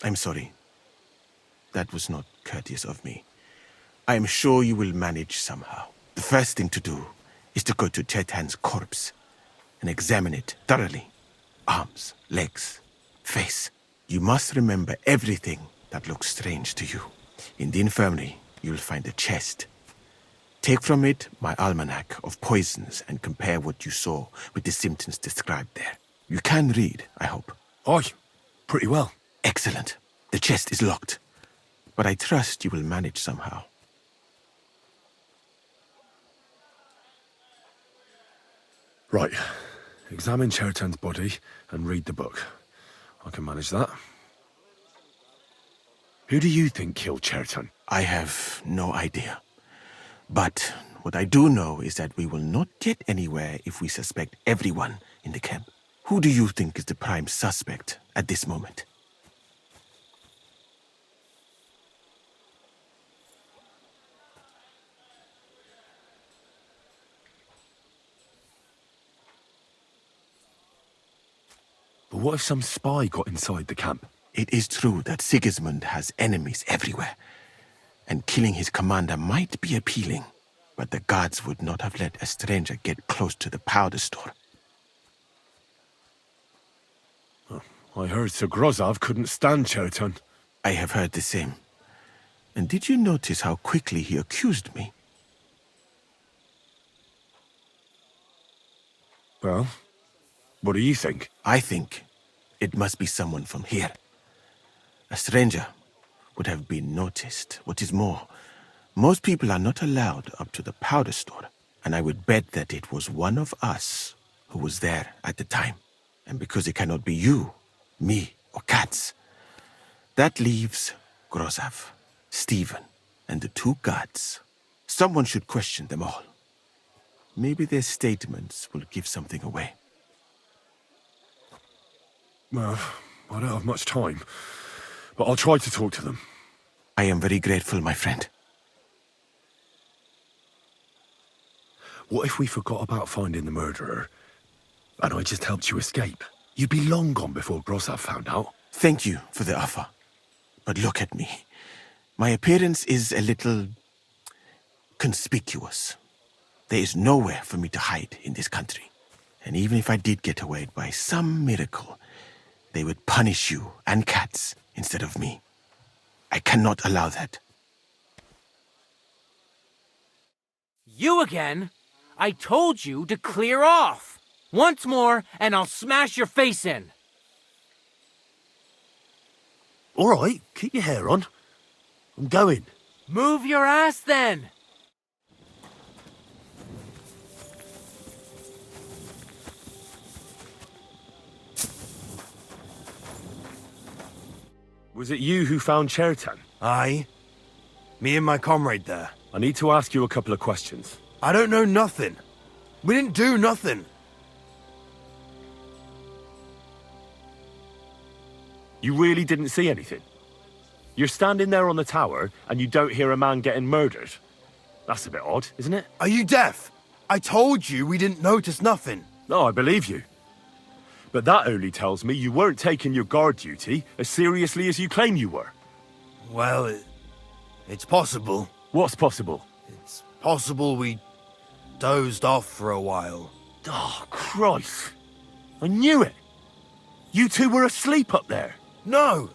I'm sorry. That was not courteous of me. I am sure you will manage somehow. The first thing to do is to go to Chertan's corpse and examine it thoroughly. Arms, legs, face. You must remember everything that looks strange to you. In the infirmary, you will find a chest. Take from it my almanac of poisons and compare what you saw with the symptoms described there. You can read, I hope. Aye, pretty well. Excellent. The chest is locked, but I trust you will manage somehow. Right. Examine Chertan's body and read the book. I can manage that. Who do you think killed Chertan? I have no idea. But what I do know is that we will not get anywhere if we suspect everyone in the camp. Who do you think is the prime suspect at this moment? But what if some spy got inside the camp? It is true that Sigismund has enemies everywhere, and killing his commander might be appealing, but the guards would not have let a stranger get close to the powder store. I heard Sir Grozav couldn't stand Chertan. I have heard the same. And did you notice how quickly he accused me? Well, what do you think? I think it must be someone from here. A stranger would have been noticed. What is more, most people are not allowed up to the powder store, and I would bet that it was one of us who was there at the time. And because it cannot be you, me, or Katz, that leaves Grozav, Stephen, and the two guards. Someone should question them all. Maybe their statements will give something away. Well, I don't have much time, but I'll try to talk to them. I am very grateful, my friend. What if we forgot about finding the murderer, and I just helped you escape? You'd be long gone before Grozav found out. Thank you for the offer. But look at me. My appearance is a little conspicuous. There is nowhere for me to hide in this country. And even if I did get away by some miracle, they would punish you and cats instead of me. I cannot allow that. You again? I told you to clear off. Once more, and I'll smash your face in. All right, keep your hair on. I'm going. Move your ass then. Was it you who found Chertan? Aye. Me and my comrade there. I need to ask you a couple of questions. I don't know nothing. We didn't do nothing. You really didn't see anything? You're standing there on the tower and you don't hear a man getting murdered? That's a bit odd, isn't it? Are you deaf? I told you we didn't notice nothing. No, I believe you. But that only tells me you weren't taking your guard duty as seriously as you claim you were. Well, it's possible. What's possible? It's possible we dozed off for a while. Oh, Christ. I knew it. You two were asleep up there. No.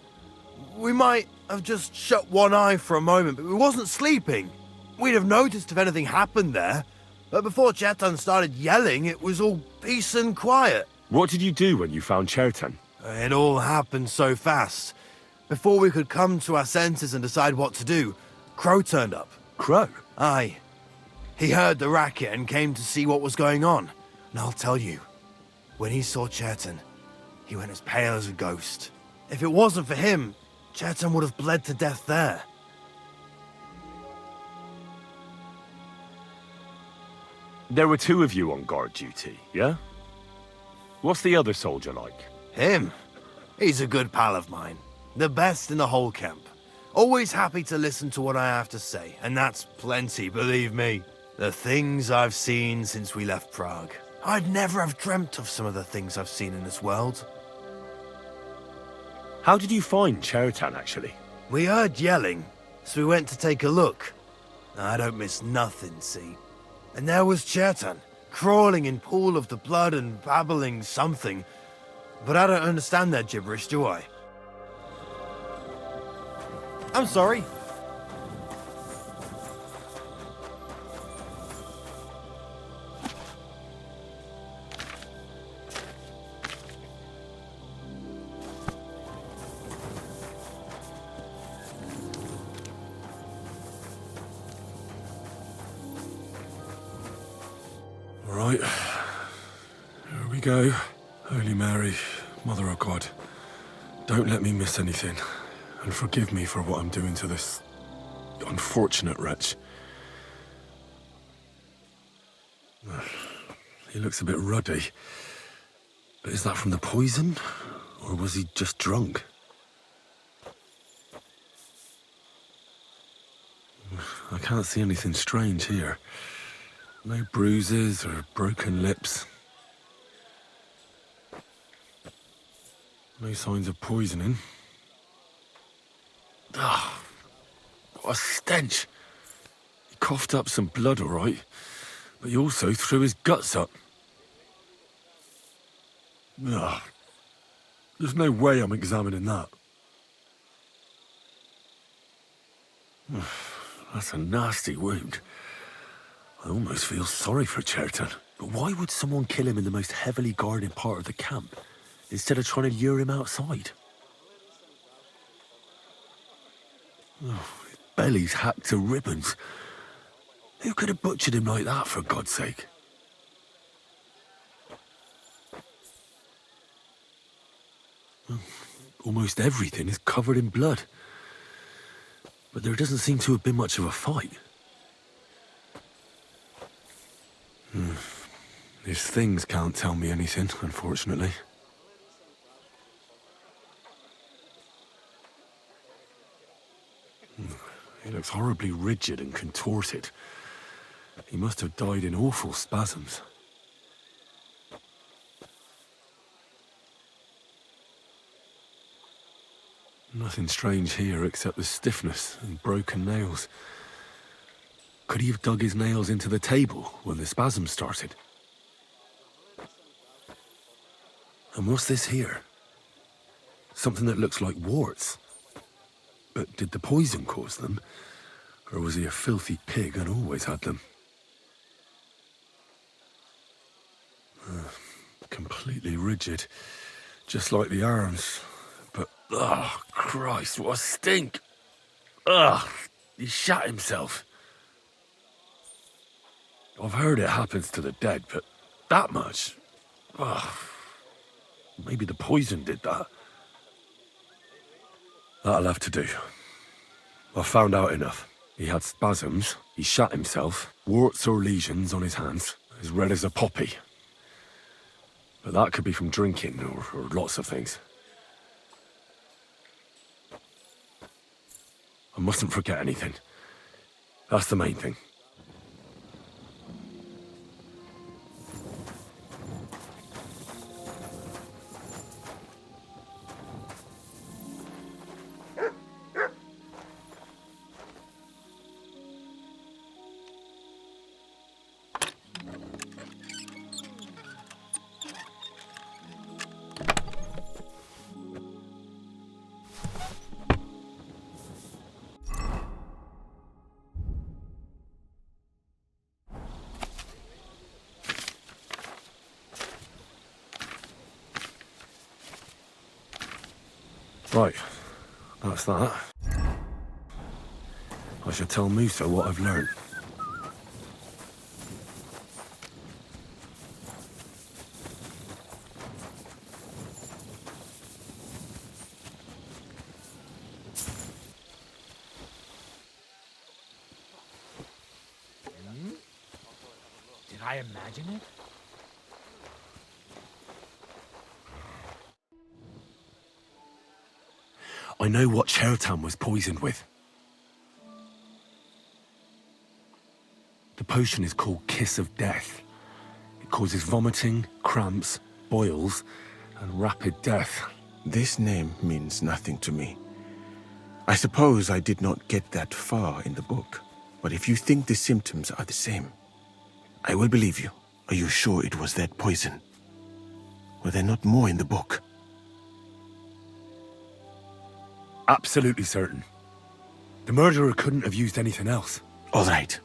We might have just shut one eye for a moment, but we wasn't sleeping. We'd have noticed if anything happened there. But before Chertan started yelling, it was all peace and quiet. What did you do when you found Chertan? It all happened so fast. Before we could come to our senses and decide what to do, Crow turned up. Crow? Aye. He heard the racket and came to see what was going on. And I'll tell you, when he saw Chertan, he went as pale as a ghost. If it wasn't for him, Chertan would have bled to death there. There were two of you on guard duty, yeah? What's the other soldier like? Him? He's a good pal of mine. The best in the whole camp. Always happy to listen to what I have to say, and that's plenty, believe me. The things I've seen since we left Prague. I'd never have dreamt of some of the things I've seen in this world. How did you find Chertan, actually? We heard yelling, so we went to take a look. I don't miss nothing, see? And there was Chertan, crawling in pool of the blood and babbling something. But I don't understand their gibberish, do I? I'm sorry. Right. Here we go. Holy Mary, Mother of God, don't let me miss anything. And forgive me for what I'm doing to this unfortunate wretch. He looks a bit ruddy. But is that from the poison? Or was he just drunk? I can't see anything strange here. No bruises or broken lips. No signs of poisoning. Ah, what a stench. He coughed up some blood, all right, but he also threw his guts up. Ah, there's no way I'm examining that. That's a nasty wound. I almost feel sorry for Chertan. But why would someone kill him in the most heavily guarded part of the camp, instead of trying to lure him outside? Oh, his belly's hacked to ribbons. Who could have butchered him like that, for God's sake? Well, almost everything is covered in blood. But there doesn't seem to have been much of a fight. These things can't tell me anything, unfortunately. He looks horribly rigid and contorted. He must have died in awful spasms. Nothing strange here except the stiffness and broken nails. Could he have dug his nails into the table when the spasm started? And what's this here? Something that looks like warts. But did the poison cause them? Or was he a filthy pig and always had them? Completely rigid. Just like the arms. But, oh, Christ, what a stink! Ugh, he shot himself. I've heard it happens to the dead, but that much? Ugh. Maybe the poison did that. That'll have to do. I found out enough. He had spasms, he shot himself, warts or lesions on his hands, as red as a poppy. But that could be from drinking, or lots of things. I mustn't forget anything. That's the main thing. Right, that's that. I should tell Musa what I've learned. Did I imagine it? I know what Chertan was poisoned with. The potion is called Kiss of Death. It causes vomiting, cramps, boils, and rapid death. This name means nothing to me. I suppose I did not get that far in the book, but if you think the symptoms are the same, I will believe you. Are you sure it was that poison? Were there not more in the book? Absolutely certain. The murderer couldn't have used anything else. All right.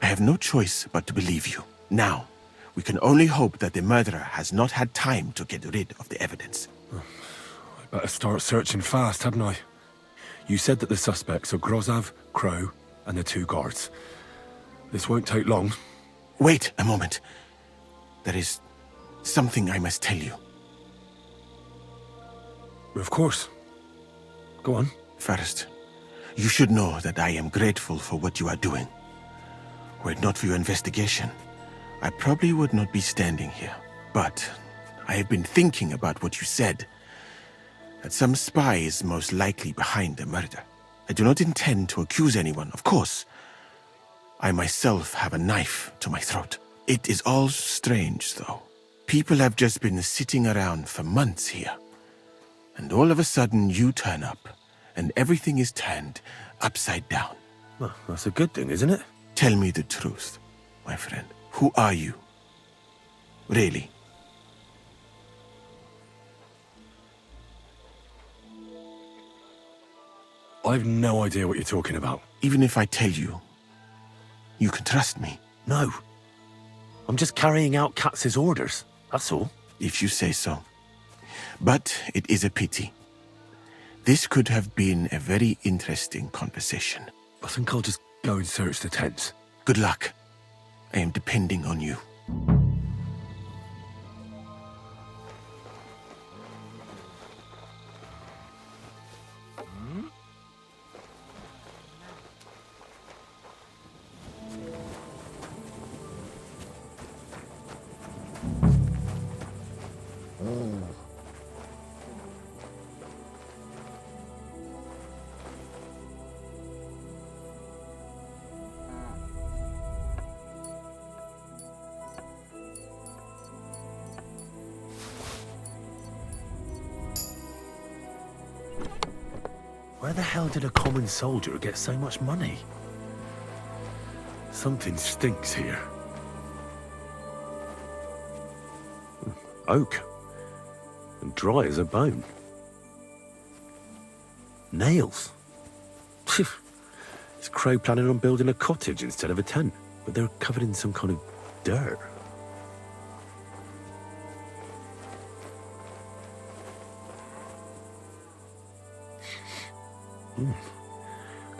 I have no choice but to believe you. Now, we can only hope that the murderer has not had time to get rid of the evidence. I better start searching fast, hadn't I? You said that the suspects are Grozav, Crow, and the 2 guards. This won't take long. Wait a moment. There is something I must tell you. Of course. Go on. First, you should know that I am grateful for what you are doing. Were it not for your investigation, I probably would not be standing here. But I have been thinking about what you said, that some spy is most likely behind the murder. I do not intend to accuse anyone, of course. I myself have a knife to my throat. It is all strange, though. People have just been sitting around for months here. And all of a sudden you turn up, and everything is turned upside down. Well, that's a good thing, isn't it? Tell me the truth, my friend. Who are you? Really? I've no idea what you're talking about. Even if I tell you, you can trust me. No. I'm just carrying out Katz's orders, that's all. If you say so. But it is a pity. This could have been a very interesting conversation. I think I'll just go and search the tents. Good luck. I am depending on you. Where the hell did a common soldier get so much money? Something stinks here. Oak. And dry as a bone. Nails. Is Crow planning on building a cottage instead of a tent? But they're covered in some kind of dirt.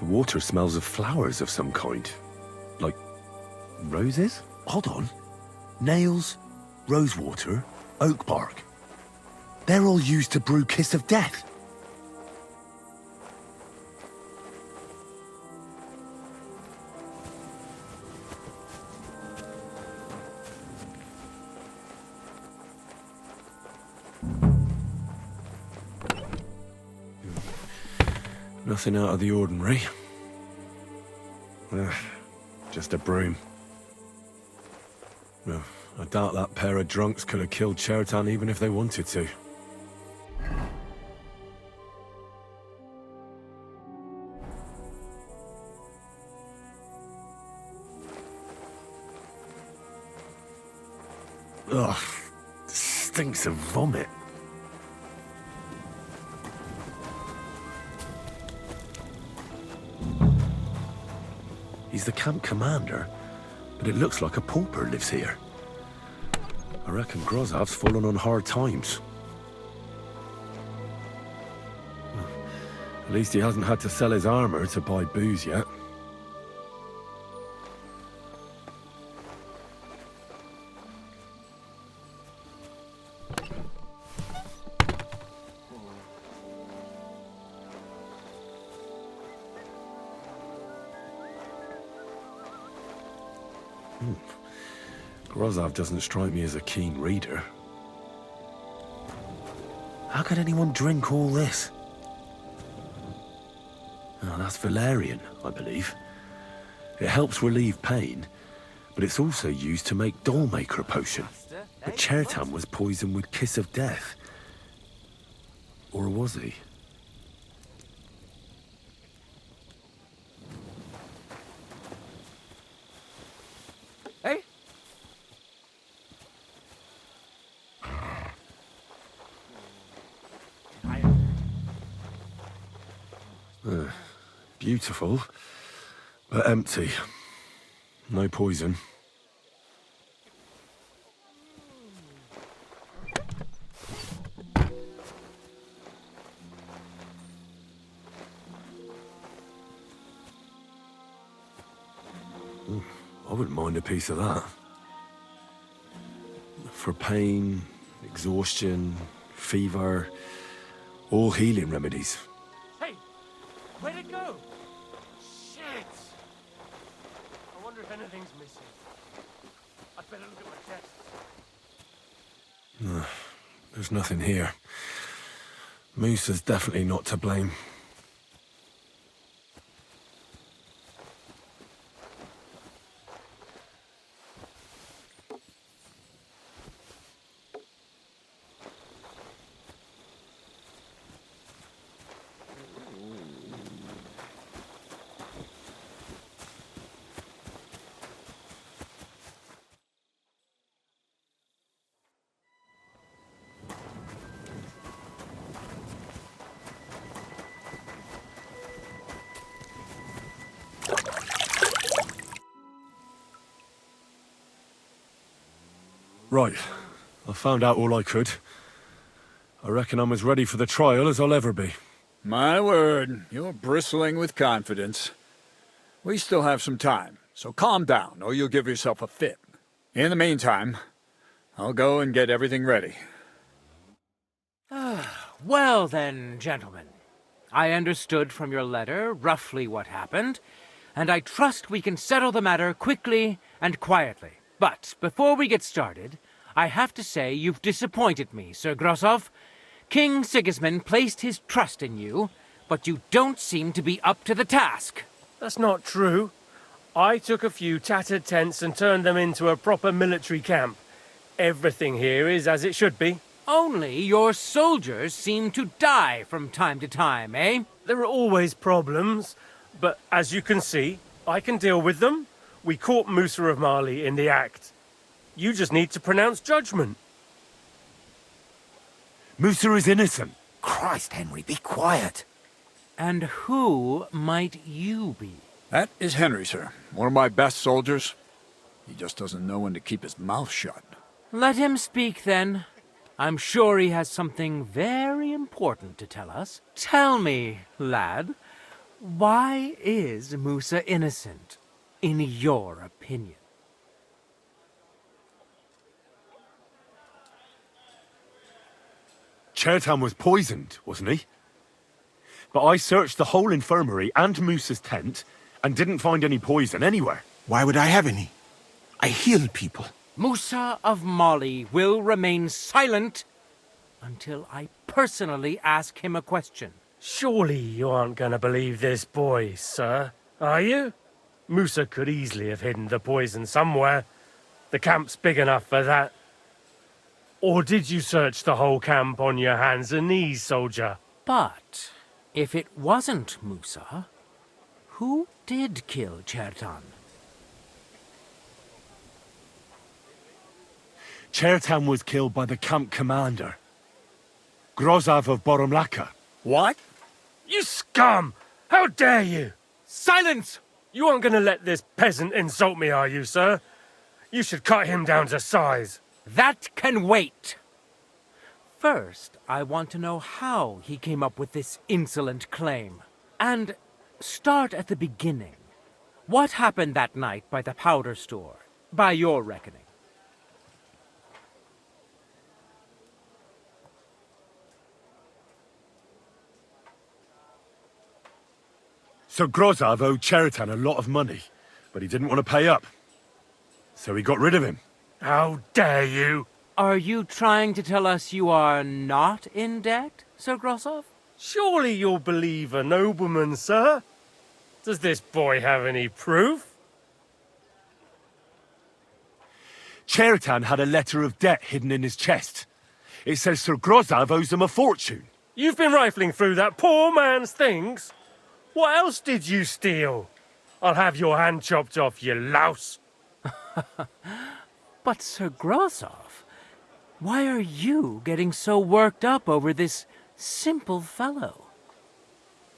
The water smells of flowers of some kind. Like roses? Hold on. Nails, rosewater, oak bark. They're all used to brew Kiss of Death. Nothing out of the ordinary. Just a broom. No, I doubt that pair of drunks could have killed Chertan even if they wanted to. Ugh, stinks of vomit. He's the camp commander, but it looks like a pauper lives here. I reckon Grozov's fallen on hard times. At least he hasn't had to sell his armor to buy booze yet. Grozov doesn't strike me as a keen reader. How could anyone drink all this? Oh, that's valerian, I believe. It helps relieve pain, but it's also used to make Dollmaker potion. But Chertan was poisoned with Kiss of Death. Or was he? Hey? Beautiful, but empty. No poison. I wouldn't mind a piece of that. For pain, exhaustion, fever, all healing remedies. Hey, where'd it go? Shit! I wonder if anything's missing. I'd better look at my tests. There's nothing here. Moose is definitely not to blame. Right. I found out all I could. I reckon I'm as ready for the trial as I'll ever be. My word, you're bristling with confidence. We still have some time, so calm down, or you'll give yourself a fit. In the meantime, I'll go and get everything ready. Well then, gentlemen. I understood from your letter roughly what happened, and I trust we can settle the matter quickly and quietly. But before we get started, I have to say you've disappointed me, Sir Grozov. King Sigismund placed his trust in you, but you don't seem to be up to the task. That's not true. I took a few tattered tents and turned them into a proper military camp. Everything here is as it should be. Only your soldiers seem to die from time to time, eh? There are always problems, but as you can see, I can deal with them. We caught Musa of Mali in the act. You just need to pronounce judgment. Musa is innocent. Christ, Henry, be quiet. And who might you be? That is Henry, sir. One of my best soldiers. He just doesn't know when to keep his mouth shut. Let him speak, then. I'm sure he has something very important to tell us. Tell me, lad, why is Musa innocent, in your opinion? Chertan was poisoned, wasn't he? But I searched the whole infirmary and Musa's tent and didn't find any poison anywhere. Why would I have any? I heal people. Musa of Mali will remain silent until I personally ask him a question. Surely you aren't going to believe this boy, sir, are you? Musa could easily have hidden the poison somewhere. The camp's big enough for that. Or did you search the whole camp on your hands and knees, soldier? But if it wasn't Musa, who did kill Chertan? Chertan was killed by the camp commander, Grozav of Boromlaka. What? You scum! How dare you! Silence! You aren't going to let this peasant insult me, are you, sir? You should cut him down to size. That can wait. First, I want to know how he came up with this insolent claim. And start at the beginning. What happened that night by the powder store, by your reckoning? So Grozav owed Chertan a lot of money, but he didn't want to pay up. So he got rid of him. How dare you! Are you trying to tell us you are not in debt, Sir Grozav? Surely you'll believe a nobleman, sir. Does this boy have any proof? Chertan had a letter of debt hidden in his chest. It says Sir Grozav owes him a fortune. You've been rifling through that poor man's things? What else did you steal? I'll have your hand chopped off, you louse. But Sir Grozav, why are you getting so worked up over this simple fellow?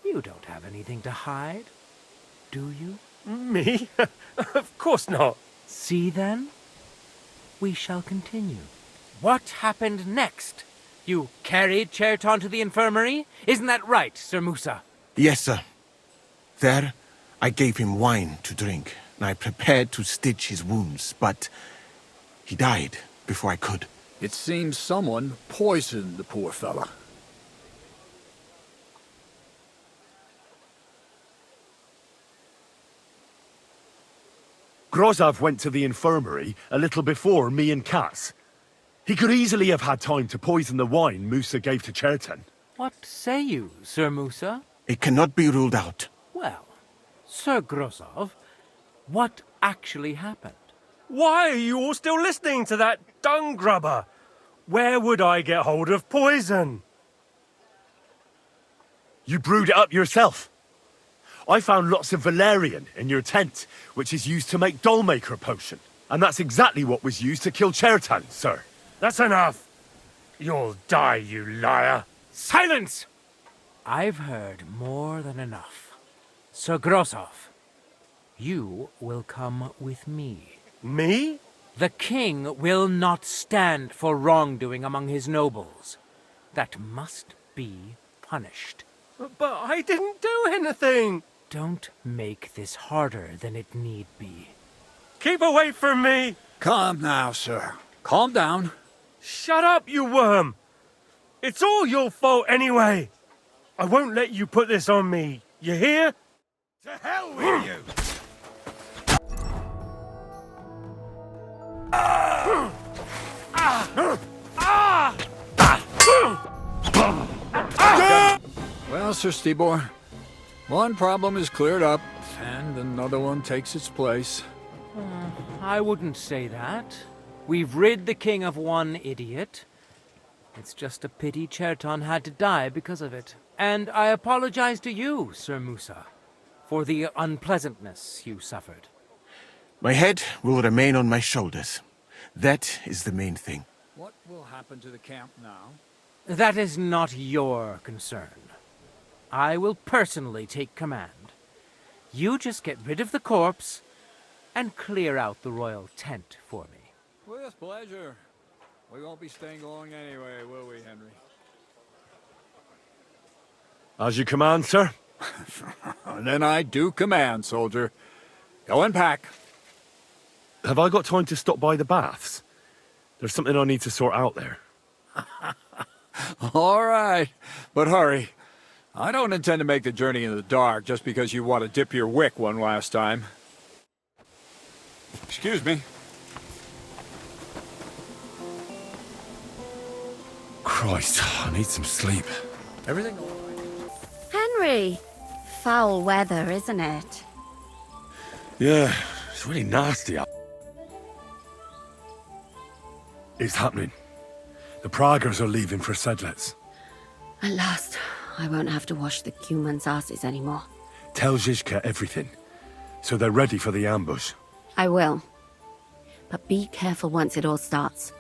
You don't have anything to hide, do you? Me? Of course not. See then? We shall continue. What happened next? You carried Chertan to the infirmary? Isn't that right, Sir Musa? Yes, sir. There, I gave him wine to drink, and I prepared to stitch his wounds, but he died before I could. It seems someone poisoned the poor fella. Grozav went to the infirmary a little before me and Katz. He could easily have had time to poison the wine Musa gave to Chertan. What say you, Sir Musa? It cannot be ruled out. Well, Sir Grozav, what actually happened? Why are you all still listening to that dung grubber? Where would I get hold of poison? You brewed it up yourself. I found lots of valerian in your tent, which is used to make dollmaker potion. And that's exactly what was used to kill Chertan, sir. That's enough. You'll die, you liar. Silence! I've heard more than enough. Sir Grozav, you will come with me. Me? The king will not stand for wrongdoing among his nobles. That must be punished. But I didn't do anything. Don't make this harder than it need be. Keep away from me. Calm now, sir. Calm down. Shut up, you worm. It's all your fault anyway. I won't let you put this on me. You hear? To hell with you! Well, Sir Stibor, one problem is cleared up, and another one takes its place. I wouldn't say that. We've rid the king of one idiot. It's just a pity Chertan had to die because of it. And I apologize to you, Sir Musa, for the unpleasantness you suffered. My head will remain on my shoulders. That is the main thing. What will happen to the camp now? That is not your concern. I will personally take command. You just get rid of the corpse and clear out the royal tent for me. With pleasure. We won't be staying long anyway, will we, Henry? As you command, sir. Then I do command, soldier. Go and pack. Have I got time to stop by the baths? There's something I need to sort out there. All right, but hurry. I don't intend to make the journey in the dark just because you want to dip your wick one last time. Excuse me. Christ, I need some sleep. Everything all right? Henry! Foul weather, isn't it? Yeah, it's really nasty out. It's happening. The Praggers are leaving for Sedlets. At last, I won't have to wash the Cumans' asses anymore. Tell Zizka everything, so they're ready for the ambush. I will. But be careful once it all starts.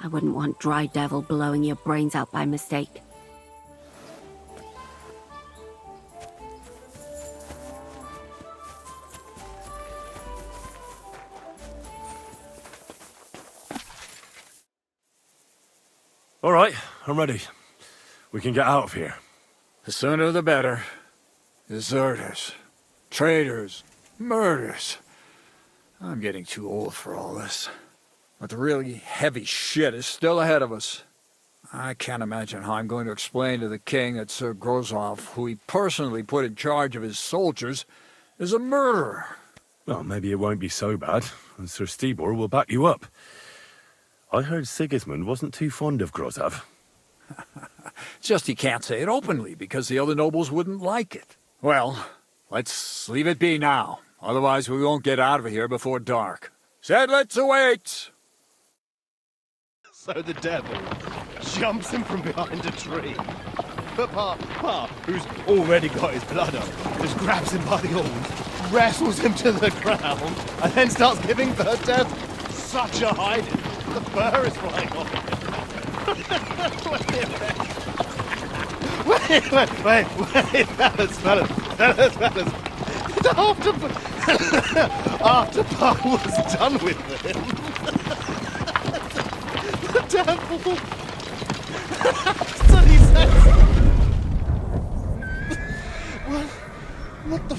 I wouldn't want Dry Devil blowing your brains out by mistake. All right, I'm ready. We can get out of here. The sooner the better. Deserters, traitors, murders. I'm getting too old for all this. But the really heavy shit is still ahead of us. I can't imagine how I'm going to explain to the king that Sir Grozov, who he personally put in charge of his soldiers, is a murderer. Well, maybe it won't be so bad, and Sir Stibor will back you up. I heard Sigismund wasn't too fond of Grozov. Just he can't say it openly, because the other nobles wouldn't like it. Well, let's leave it be now. Otherwise we won't get out of here before dark. Sedlets await! So the devil jumps him from behind a tree. But Pa, who's already got his blood up, just grabs him by the horns, wrestles him to the ground, and then starts giving the devil such a hiding. The fur is flying off. Wait, fellas. After Pa was done with him, the devil. So he says, what the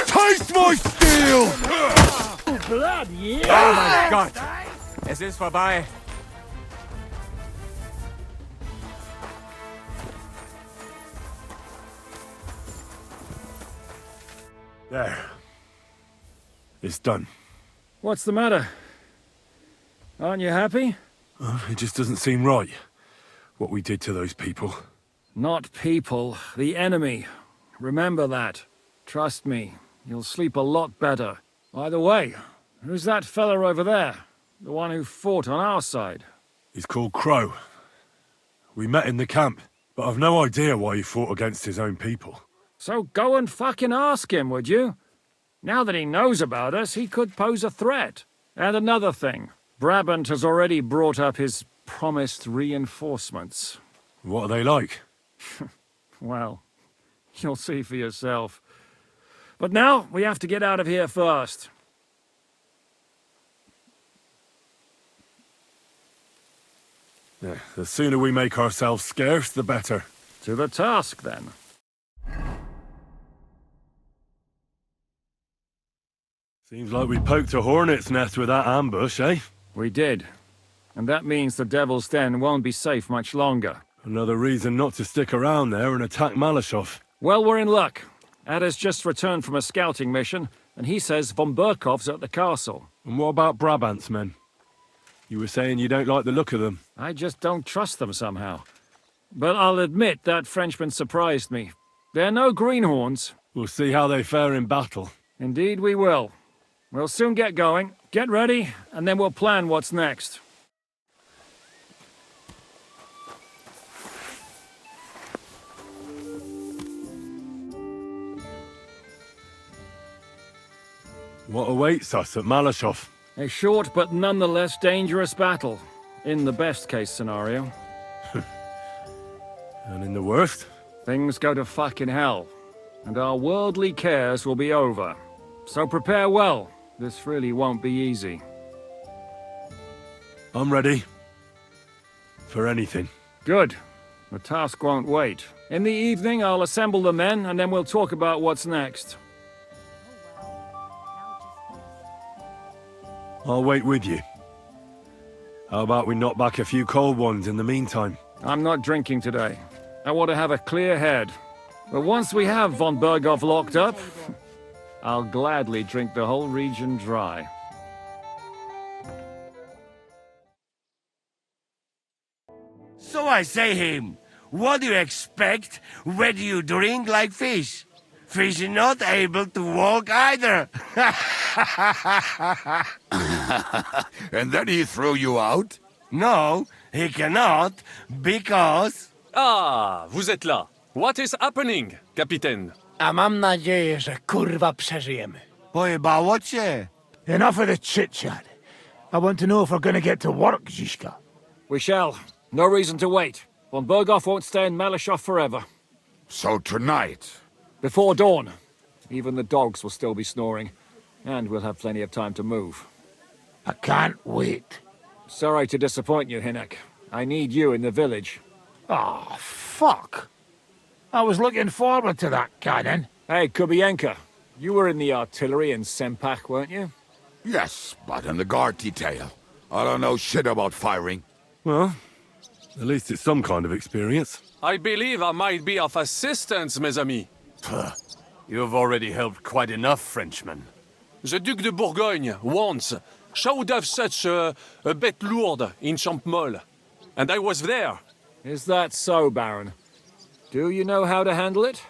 Taste my steel! Blood, yeah! Oh my God! Es ist vorbei. There. It's done. What's the matter? Aren't you happy? It just doesn't seem right, what we did to those people. Not people, the enemy. Remember that. Trust me, you'll sleep a lot better. By the way, who's that fella over there? The one who fought on our side? He's called Crow. We met in the camp, but I've no idea why he fought against his own people. So go and fucking ask him, would you? Now that he knows about us, he could pose a threat. And another thing, Brabant has already brought up his promised reinforcements. What are they like? Well, you'll see for yourself. But now, we have to get out of here first. Yeah, the sooner we make ourselves scarce, the better. To the task, then. Seems like we poked a hornet's nest with that ambush, eh? We did. And that means the Devil's Den won't be safe much longer. Another reason not to stick around there and attack Malashov. Well, we're in luck. Ada's just returned from a scouting mission, and he says von Berkov's at the castle. And what about Brabant's men? You were saying you don't like the look of them. I just don't trust them somehow. But I'll admit that Frenchman surprised me. They're no greenhorns. We'll see how they fare in battle. Indeed we will. We'll soon get going. Get ready, and then we'll plan what's next. What awaits us at Malashov? A short but nonetheless dangerous battle, in the best-case scenario. And in the worst? Things go to fucking hell, and our worldly cares will be over. So prepare well. This really won't be easy. I'm ready. For anything. Good. The task won't wait. In the evening, I'll assemble the men, and then we'll talk about what's next. I'll wait with you. How about we knock back a few cold ones in the meantime? I'm not drinking today. I want to have a clear head. But once we have von Berghoff locked up, I'll gladly drink the whole region dry. So I say him, what do you expect when you drink like fish? Fish is not able to walk either. And then he threw you out? No, he cannot, because... Ah, vous êtes là. What is happening, Capitaine? A mam nadzieję, że kurwa przeżyjemy. Pojebało cię. Enough of the chit-chat. I want to know if we're gonna get to work, Zizka. We shall. No reason to wait. Von Berghoff won't stay in Malashov forever. So tonight? Before dawn. Even the dogs will still be snoring. And we'll have plenty of time to move. I can't wait. Sorry to disappoint you, Hinek. I need you in the village. Oh, fuck. I was looking forward to that, Cannon. Hey, Kubienka. You were in the artillery in Sempak, weren't you? Yes, but in the guard detail. I don't know shit about firing. Well, at least it's some kind of experience. I believe I might be of assistance, mes amis. You've already helped quite enough, Frenchmen. The Duc de Bourgogne, once, showed off such a bête lourde in Champmol. And I was there. Is that so, Baron? Do you know how to handle it?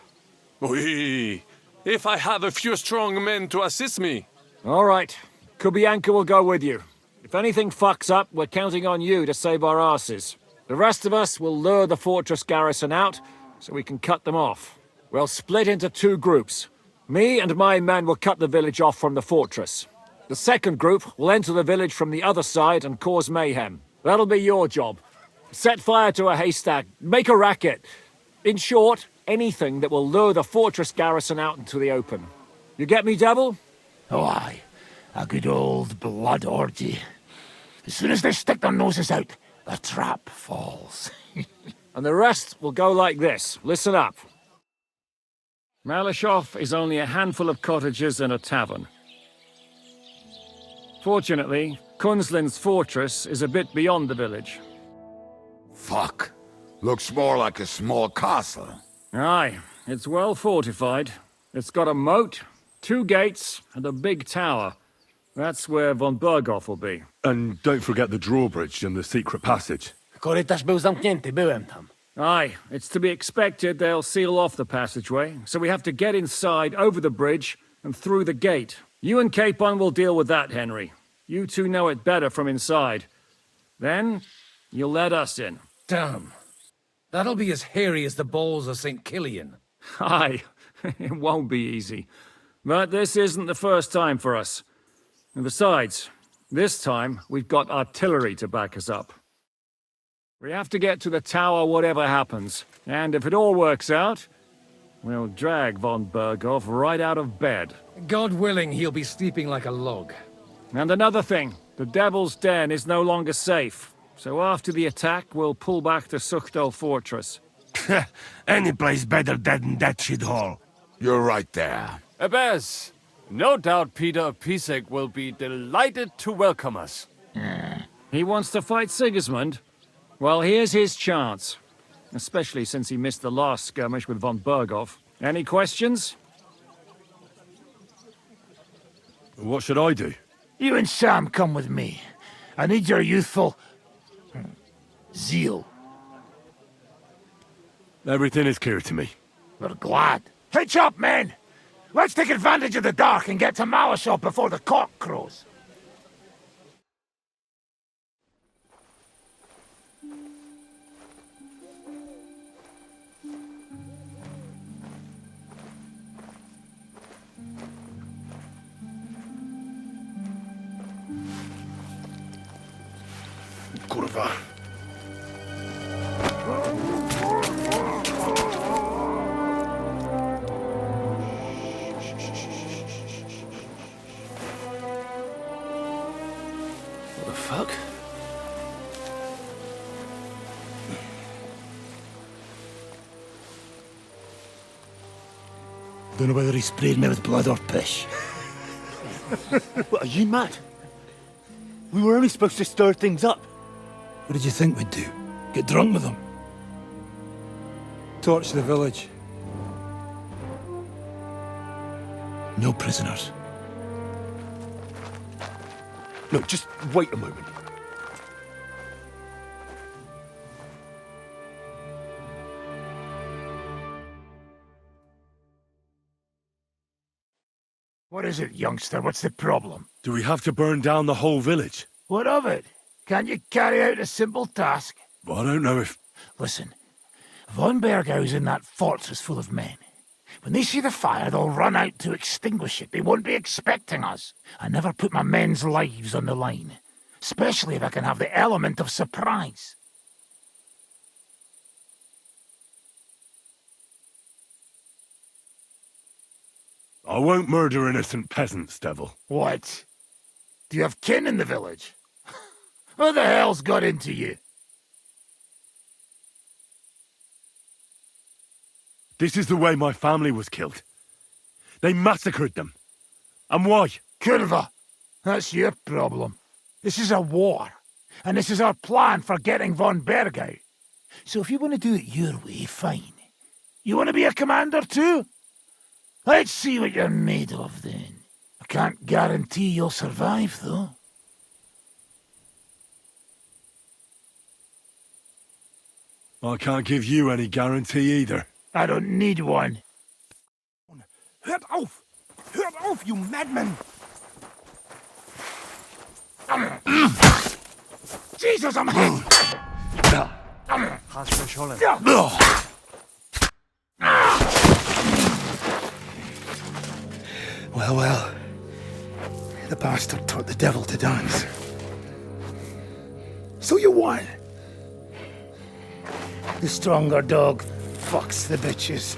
Oui. If I have a few strong men to assist me. All right. Kubianka will go with you. If anything fucks up, we're counting on you to save our asses. The rest of us will lure the fortress garrison out, so we can cut them off. We'll split into two groups. Me and my men will cut the village off from the fortress. The second group will enter the village from the other side and cause mayhem. That'll be your job. Set fire to a haystack, make a racket. In short, anything that will lure the fortress garrison out into the open. You get me, Devil? Oh, aye. A good old blood orgy. As soon as they stick their noses out, the trap falls. And the rest will go like this. Listen up. Malashov is only a handful of cottages and a tavern. Fortunately, Kunzlin's fortress is a bit beyond the village. Fuck. Looks more like a small castle. Aye, it's well fortified. It's got a moat, 2 gates, and a big tower. That's where von Berghoff will be. And don't forget the drawbridge and the secret passage. Korytarz był zamknięty, byłem tam. Aye, it's to be expected they'll seal off the passageway, so we have to get inside, over the bridge, and through the gate. You and Capon will deal with that, Henry. You two know it better from inside. Then, you'll let us in. Damn. That'll be as hairy as the balls of St. Killian. Aye, it won't be easy. But this isn't the first time for us. And besides, this time we've got artillery to back us up. We have to get to the tower whatever happens. And if it all works out, we'll drag von Berghoff right out of bed. God willing, he'll be sleeping like a log. And another thing, the Devil's Den is no longer safe. So after the attack, we'll pull back to Sukhto Fortress. Any place better than that shithole. You're right there. Abbas, no doubt Peter of Pisek will be delighted to welcome us. He wants to fight Sigismund? Well, here's his chance. Especially since he missed the last skirmish with von Berghoff. Any questions? What should I do? You and Sam come with me. I need your youthful... zeal. Everything is clear to me. We're glad. Hitch up, men! Let's take advantage of the dark and get to Malashov before the cock crows. Kurwa. What the fuck? Don't know whether he sprayed me with blood or piss. What, are you mad? We were only supposed to stir things up. What did you think we'd do? Get drunk with them? Torch the village. No prisoners. No, just wait a moment. What is it, youngster? What's the problem? Do we have to burn down the whole village? What of it? Can't you carry out a simple task? I don't know if... Listen, von Bergau's in that fortress full of men. When they see the fire, they'll run out to extinguish it. They won't be expecting us. I never put my men's lives on the line, especially if I can have the element of surprise. I won't murder innocent peasants, Devil. What? Do you have kin in the village? Who the hell's got into you? This is the way my family was killed. They massacred them. And why? Kurva, that's your problem. This is a war, and this is our plan for getting von Bergau. So if you want to do it your way, fine. You want to be a commander too? Let's see what you're made of then. I can't guarantee you'll survive, though. I can't give you any guarantee either. I don't need one. Hört auf! Hört auf, you madman! Jesus, I'm hit! Well, well. The bastard taught the devil to dance. So you won. The stronger dog fucks the bitches.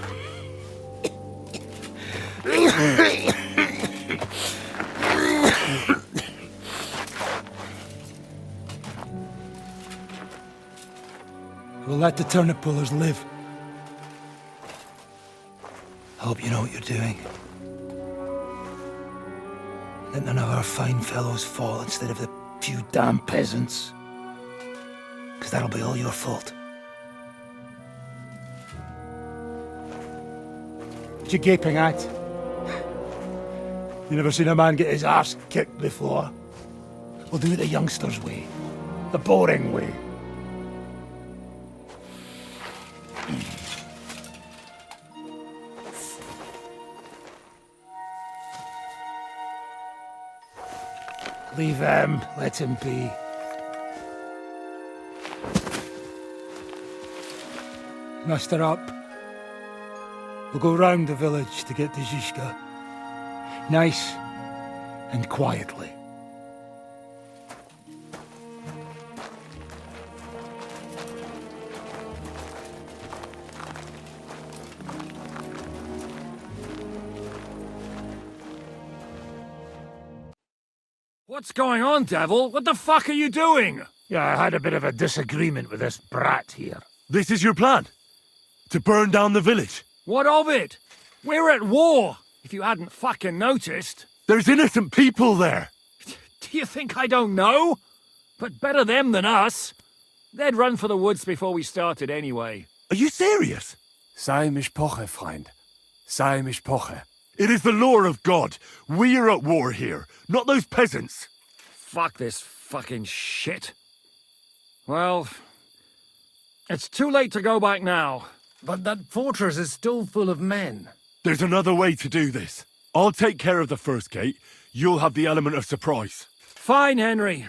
We'll let the turnip pullers live. I hope you know what you're doing. Let none of our fine fellows fall instead of the few damn peasants. Because that'll be all your fault. What you gaping at? You never seen a man get his arse kicked before? We'll do it the youngsters' way. The boring way. Leave him, let him be. Muster up. We'll go round the village to get to Zizka. Nice and quietly. What's going on, Devil? What the fuck are you doing? Yeah, I had a bit of a disagreement with this brat here. This is your plan? To burn down the village? What of it? We're at war, if you hadn't fucking noticed. There's innocent people there. Do you think I don't know? But better them than us. They'd run for the woods before we started anyway. Are you serious? Sei mich poche, Freund. Sei mich poche. It is the law of God. We are at war here, not those peasants. Fuck this fucking shit. Well, it's too late to go back now. But that fortress is still full of men. There's another way to do this. I'll take care of the first gate. You'll have the element of surprise. Fine, Henry.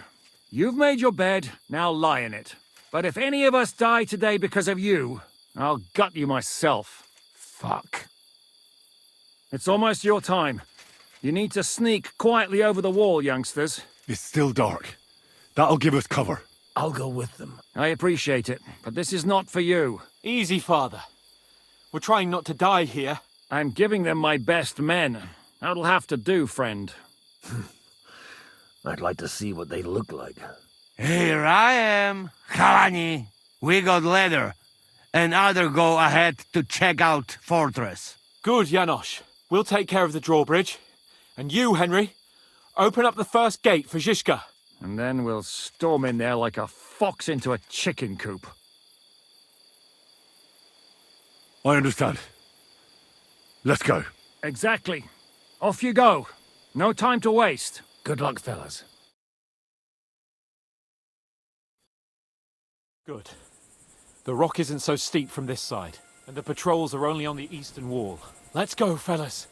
You've made your bed, now lie in it. But if any of us die today because of you, I'll gut you myself. Fuck. It's almost your time. You need to sneak quietly over the wall, youngsters. It's still dark. That'll give us cover. I'll go with them. I appreciate it, but this is not for you. Easy, Father. We're trying not to die here. I'm giving them my best men. That'll have to do, friend. I'd like to see what they look like. Here I am, Kalani. We got leather, and other go ahead to check out fortress. Good, Janosch. We'll take care of the drawbridge. And you, Henry, open up the first gate for Zizka. And then we'll storm in there like a fox into a chicken coop. I understand. Let's go. Exactly. Off you go. No time to waste. Good luck, fellas. Good. The rock isn't so steep from this side, and the patrols are only on the eastern wall. Let's go, fellas.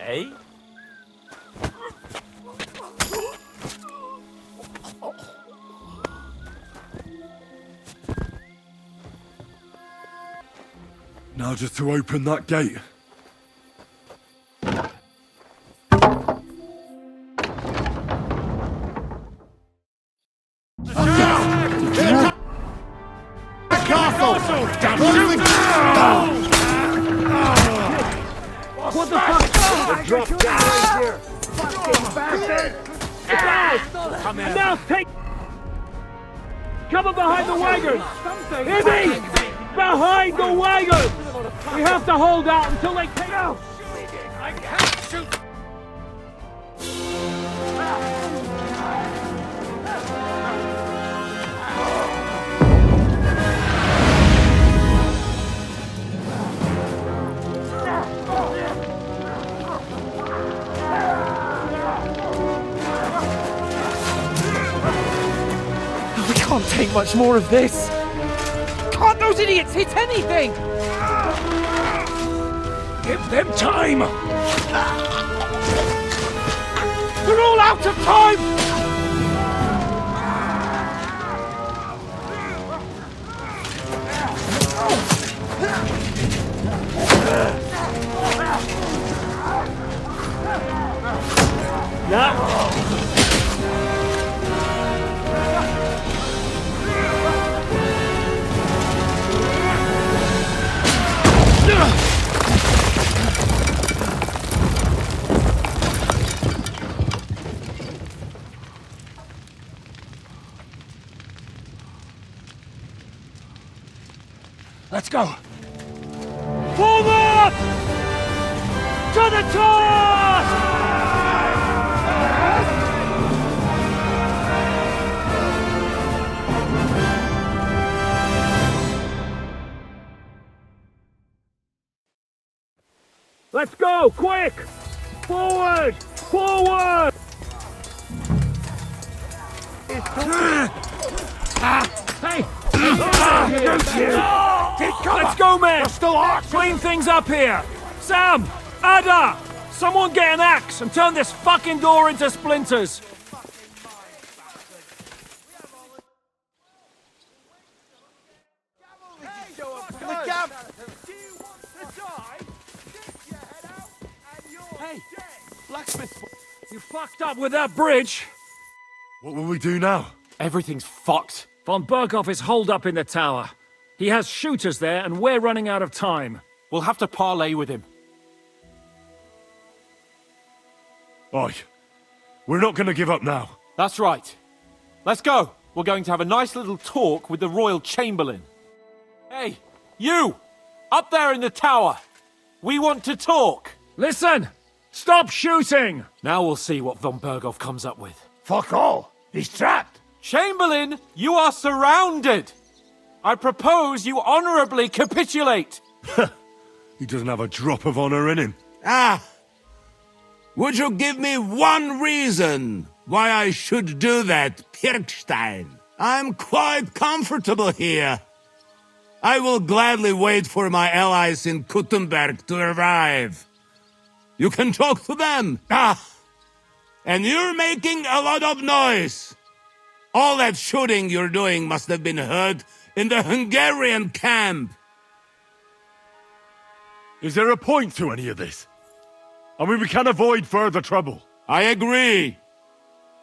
Eh? Now just to open that gate. What the fuck? Drop down right here. Fucking bastard! Come in. Now take cover behind the wagon. Hear me? Behind the wagon. We have to hold out until they take out. I can't shoot. We can't take much more of this. Can't those idiots hit anything? Give them time. They're all out of time. Let's go. Forward! To the task! Let's go, quick! Forward! Forward! Hey! Let's go, men! Clean things up here! Sam! Ada! Someone get an axe and turn this fucking door into splinters! blacksmith. You fucked up with that bridge! What will we do now? Everything's fucked. Von Berghoff is holed up in the tower. He has shooters there, and we're running out of time. We'll have to parley with him. Aye. We're not going to give up now. That's right. Let's go. We're going to have a nice little talk with the Royal Chamberlain. Hey, you! Up there in the tower! We want to talk! Listen! Stop shooting! Now we'll see what von Berghoff comes up with. Fuck all! He's trapped! Chamberlain, you are surrounded! I propose you honorably capitulate! He doesn't have a drop of honor in him. Ah! Would you give me one reason why I should do that, Pirkstein? I'm quite comfortable here. I will gladly wait for my allies in Kuttenberg to arrive. You can talk to them. Ah! And you're making a lot of noise. All that shooting you're doing must have been heard in the Hungarian camp. Is there a point to any of this? I mean, we can avoid further trouble. I agree.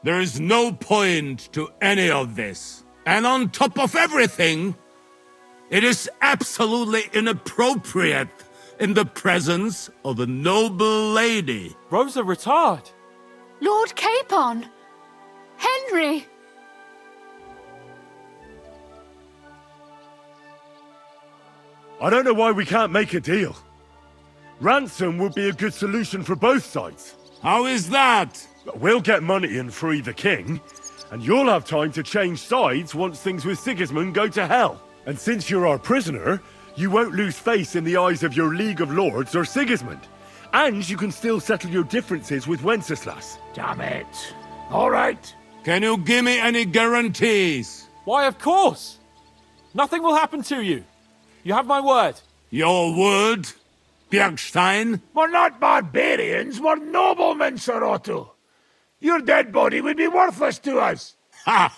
There is no point to any of this. And on top of everything, it is absolutely inappropriate in the presence of a noble lady. Rosa Retard. Lord Capon! Henry! I don't know why we can't make a deal. Ransom would be a good solution for both sides. How is that? We'll get money and free the king, and you'll have time to change sides once things with Sigismund go to hell. And since you're our prisoner, you won't lose face in the eyes of your League of Lords or Sigismund. And you can still settle your differences with Wenceslas. Damn it. All right. Can you give me any guarantees? Why, of course. Nothing will happen to you. You have my word. Your word, Bjergstein? We're not barbarians, we're noblemen, Sir Otto. Your dead body would be worthless to us. Ha!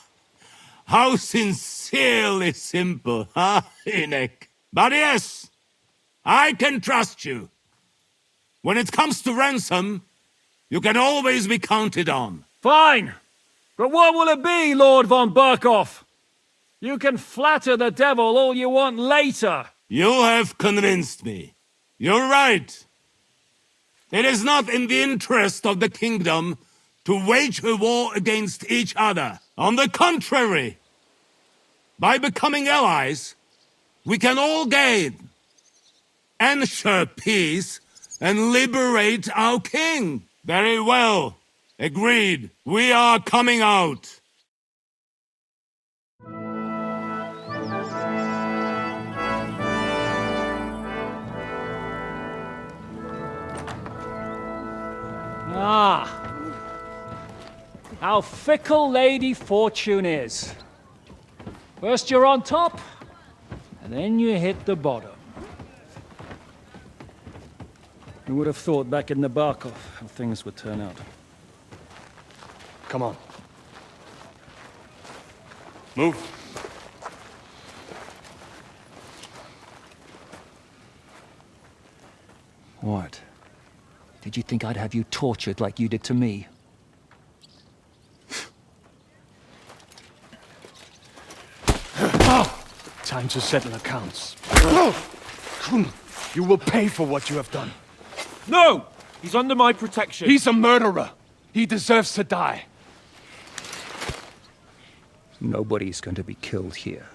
How sincerely simple, huh, Enoch? But yes, I can trust you. When it comes to ransom, you can always be counted on. Fine! But what will it be, Lord von Berghoff? You can flatter the devil all you want later. You have convinced me. You're right. It is not in the interest of the kingdom to wage a war against each other. On the contrary, by becoming allies, we can all gain, ensure peace, and liberate our king. Very well. Agreed. We are coming out. Ah, how fickle Lady Fortune is. First you're on top, and then you hit the bottom. Who would have thought back in the Barkov how things would turn out? Come on. Move. What? Did you think I'd have you tortured like you did to me? Time to settle accounts. You will pay for what you have done. No! He's under my protection. He's a murderer. He deserves to die. Nobody's going to be killed here.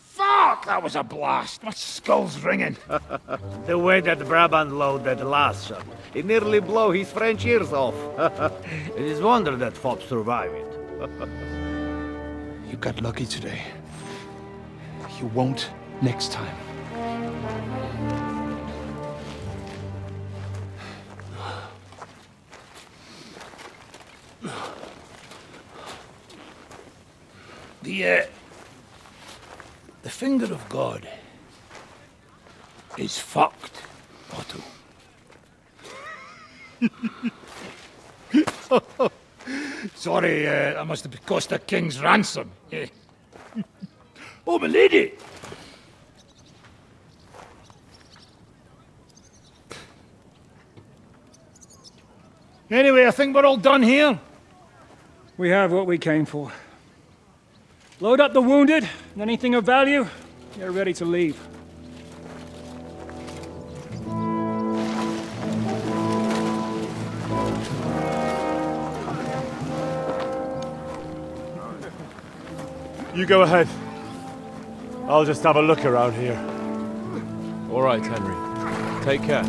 Fuck! That was a blast. My skull's ringing. The way that Brabant loaded last, it nearly blow his French ears off. It is wonder that Fop survived it. You got lucky today. You won't next time. The finger of God is fucked, Otto. Sorry, that must have cost the king's ransom. Oh, my lady! Anyway, I think we're all done here. We have what we came for. Load up the wounded, and anything of value, get ready to leave. You go ahead. I'll just have a look around here. All right, Henry. Take care.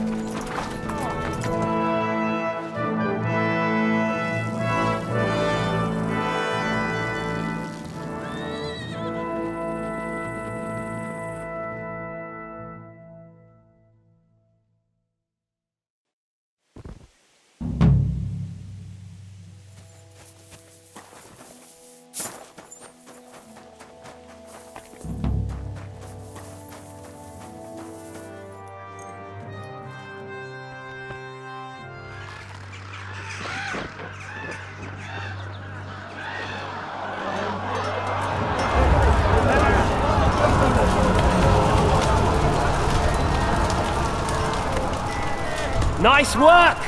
Nice work!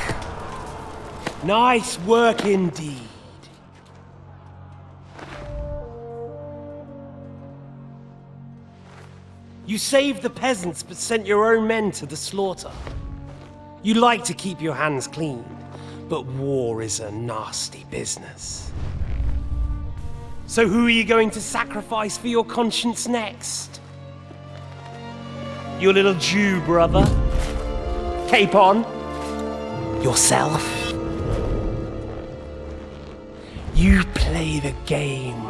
Nice work indeed. You saved the peasants but sent your own men to the slaughter. You like to keep your hands clean, but war is a nasty business. So who are you going to sacrifice for your conscience next? Your little Jew brother? Capon? Yourself? You play the game,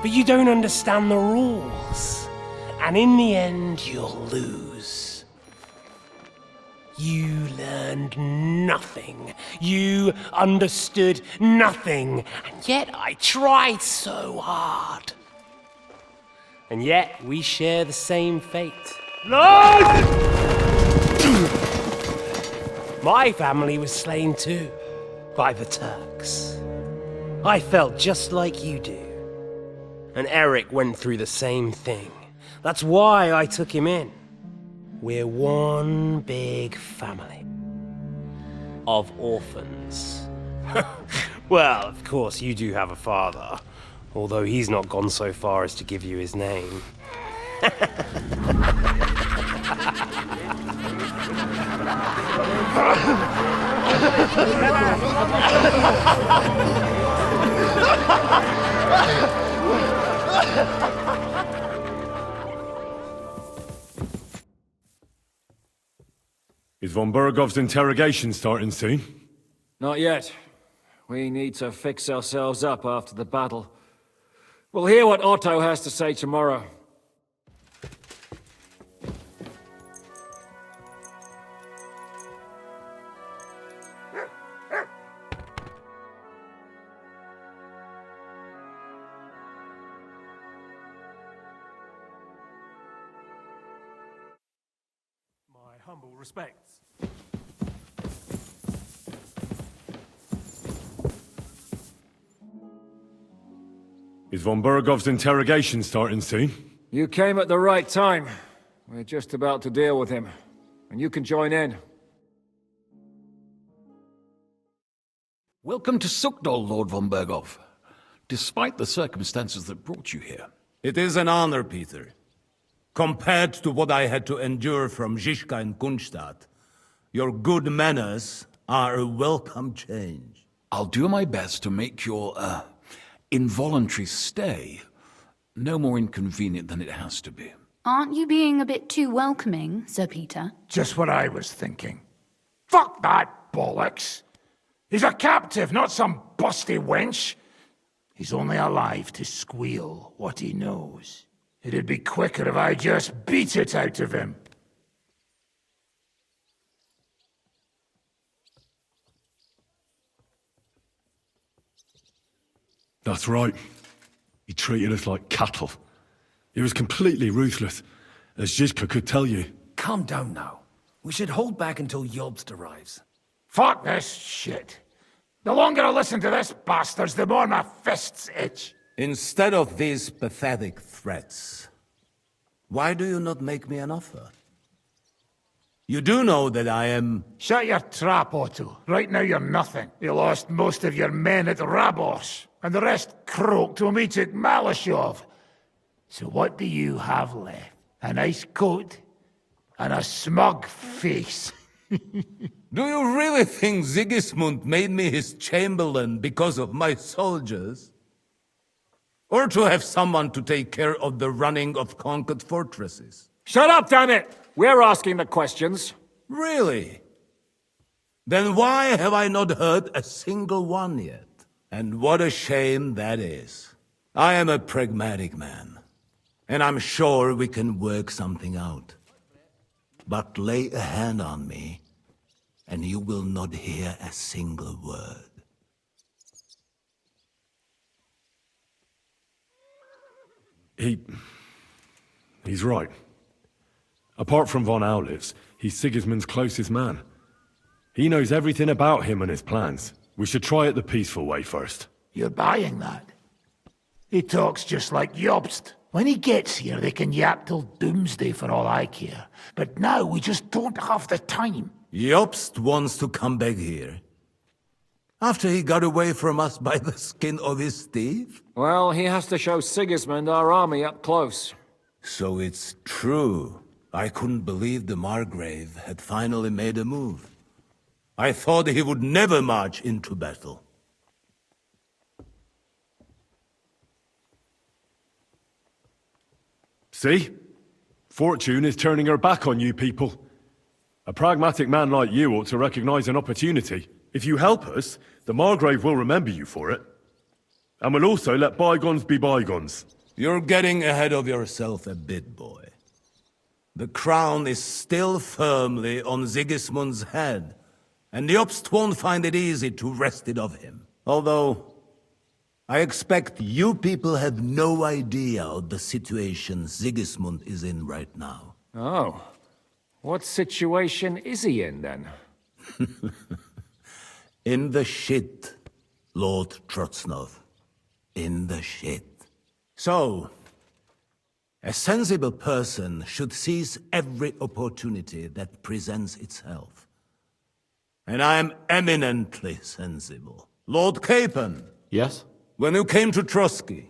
but you don't understand the rules, and in the end you'll lose. You learned nothing. You understood nothing, and yet I tried so hard. And yet we share the same fate. Lord! My family was slain too, by the Turks. I felt just like you do. And Eric went through the same thing. That's why I took him in. We're one big family. Of orphans. Well, of course you do have a father, although he's not gone so far as to give you his name. Is von Bergov's interrogation starting soon? Not yet. We need to fix ourselves up after the battle. We'll hear what Otto has to say tomorrow. Humble respects. Is von Bergov's interrogation starting soon? You came at the right time. We're just about to deal with him, and you can join in. Welcome to Sukdol, Lord von Bergov. Despite the circumstances that brought you here. It is an honor, Peter. Compared to what I had to endure from Zizka and Kunstadt, your good manners are a welcome change. I'll do my best to make your, involuntary stay no more inconvenient than it has to be. Aren't you being a bit too welcoming, Sir Peter? Just what I was thinking. Fuck that bollocks! He's a captive, not some busty wench. He's only alive to squeal what he knows. It'd be quicker if I just beat it out of him. That's right. He treated us like cattle. He was completely ruthless, as Zizka could tell you. Calm down now. We should hold back until Jobst arrives. Fuck this shit. The longer I listen to this bastards, the more my fists itch. Instead of these pathetic threats, why do you not make me an offer? You do know that I am... Shut your trap, Otto. Right now you're nothing. You lost most of your men at Rabos, and the rest croaked when we took Malashov. So what do you have left? A nice coat and a smug face. Do you really think Sigismund made me his chamberlain because of my soldiers? Or to have someone to take care of the running of conquered fortresses? Shut up, damn it! We're asking the questions. Really? Then why have I not heard a single one yet? And what a shame that is. I am a pragmatic man, and I'm sure we can work something out. But lay a hand on me, and you will not hear a single word. He's right. Apart from von Aulitz, he's Sigismund's closest man. He knows everything about him and his plans. We should try it the peaceful way first. You're buying that? He talks just like Jobst. When he gets here, they can yap till doomsday for all I care. But now we just don't have the time. Jobst wants to come back here. After he got away from us by the skin of his teeth? Well, he has to show Sigismund our army up close. So it's true. I couldn't believe the Margrave had finally made a move. I thought he would never march into battle. See? Fortune is turning her back on you people. A pragmatic man like you ought to recognize an opportunity. If you help us, the Margrave will remember you for it. And will also let bygones be bygones. You're getting ahead of yourself a bit, boy. The crown is still firmly on Sigismund's head, and Jobst won't find it easy to wrest it of him. Although, I expect you people have no idea of the situation Sigismund is in right now. Oh. What situation is he in, then? In the shit, Lord Trotznov. In the shit. So, a sensible person should seize every opportunity that presents itself. And I am eminently sensible. Lord Capon. Yes? When you came to Trotsky,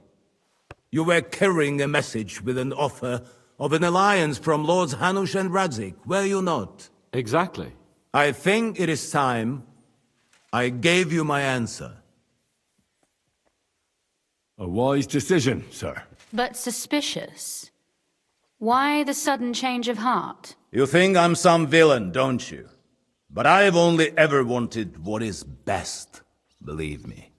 you were carrying a message with an offer of an alliance from Lords Hanush and Radzik, were you not? Exactly. I think it is time I gave you my answer. A wise decision, sir. But suspicious. Why the sudden change of heart? You think I'm some villain, don't you? But I've only ever wanted what is best, believe me.